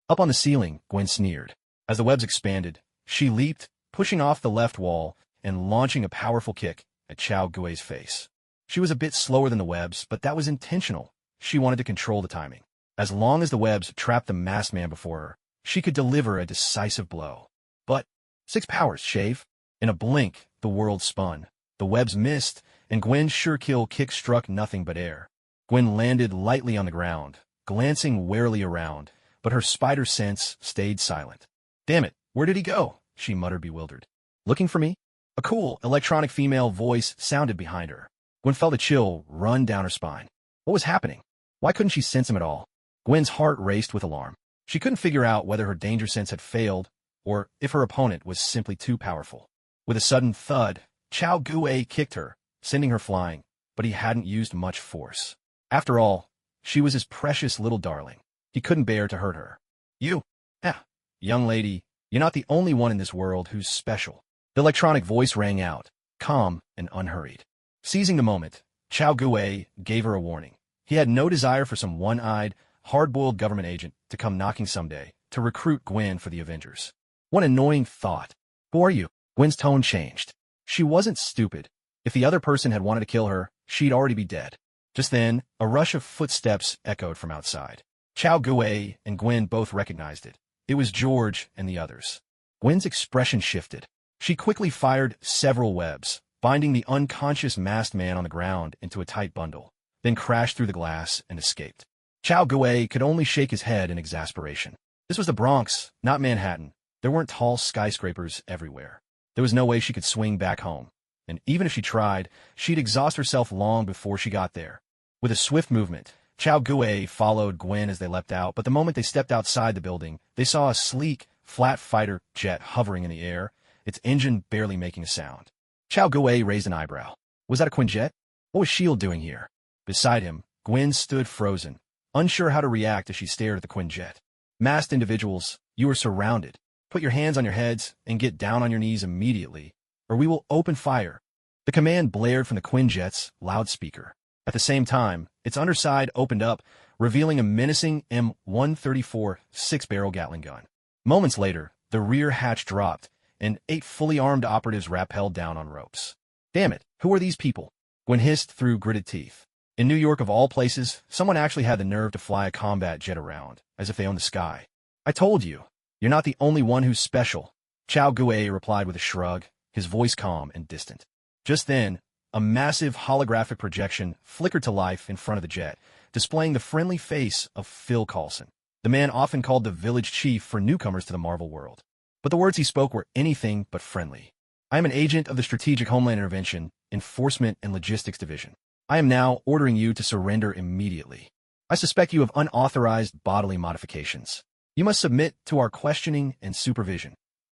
S1: Up on the ceiling, Gwen sneered. As the webs expanded, she leaped, pushing off the left wall and launching a powerful kick at Chao Gui's face. She was a bit slower than the webs, but that was intentional. She wanted to control the timing. As long as the webs trapped the masked man before her, she could deliver a decisive blow. But 6 powers, shave. In a blink, the world spun. The webs missed, and Gwen's sure-kill kick struck nothing but air. Gwen landed lightly on the ground, glancing warily around, but her spider sense stayed silent. Damn it, where did he go? She muttered, bewildered. Looking for me? A cool, electronic female voice sounded behind her. Gwen felt a chill run down her spine. What was happening? Why couldn't she sense him at all? Gwen's heart raced with alarm. She couldn't figure out whether her danger sense had failed, or if her opponent was simply too powerful. With a sudden thud, Chao Gui kicked her, sending her flying, but he hadn't used much force. After all, she was his precious little darling. He couldn't bear to hurt her. You? Ah, young lady, you're not the only one in this world who's special. The electronic voice rang out, calm and unhurried. Seizing the moment, Chao Gue gave her a warning. He had no desire for some one-eyed, hard-boiled government agent to come knocking someday to recruit Gwen for the Avengers. What annoying thought. Who are you? Gwen's tone changed. She wasn't stupid. If the other person had wanted to kill her, she'd already be dead. Just then, a rush of footsteps echoed from outside. Chao Gue and Gwen both recognized it. It was George and the others. Gwen's expression shifted. She quickly fired several webs, binding the unconscious masked man on the ground into a tight bundle, then crashed through the glass and escaped. Chao Gue could only shake his head in exasperation. This was the Bronx, not Manhattan. There weren't tall skyscrapers everywhere. There was no way she could swing back home. And even if she tried, she'd exhaust herself long before she got there. With a swift movement, Chao Gue followed Gwen as they leapt out, but the moment they stepped outside the building, they saw a sleek, flat fighter jet hovering in the air, its engine barely making a sound. Chao Gue raised an eyebrow. Was that a Quinjet? What was S.H.I.E.L.D. doing here? Beside him, Gwen stood frozen, unsure how to react as she stared at the Quinjet. Masked individuals, you are surrounded. Put your hands on your heads and get down on your knees immediately, or we will open fire. The command blared from the Quinjet's loudspeaker. At the same time, its underside opened up, revealing a menacing M134 six-barrel Gatling gun. Moments later, the rear hatch dropped, and 8 fully armed operatives rappelled down on ropes. Damn it, who are these people? Gwen hissed through gritted teeth. In New York of all places, someone actually had the nerve to fly a combat jet around, as if they owned the sky. I told you, you're not the only one who's special. Chao Gue replied with a shrug, his voice calm and distant. Just then, a massive holographic projection flickered to life in front of the jet, displaying the friendly face of Phil Coulson, the man often called the village chief for newcomers to the Marvel world. But the words he spoke were anything but friendly. I am an agent of the Strategic Homeland Intervention, Enforcement and Logistics Division. I am now ordering you to surrender immediately. I suspect you of unauthorized bodily modifications. You must submit to our questioning and supervision.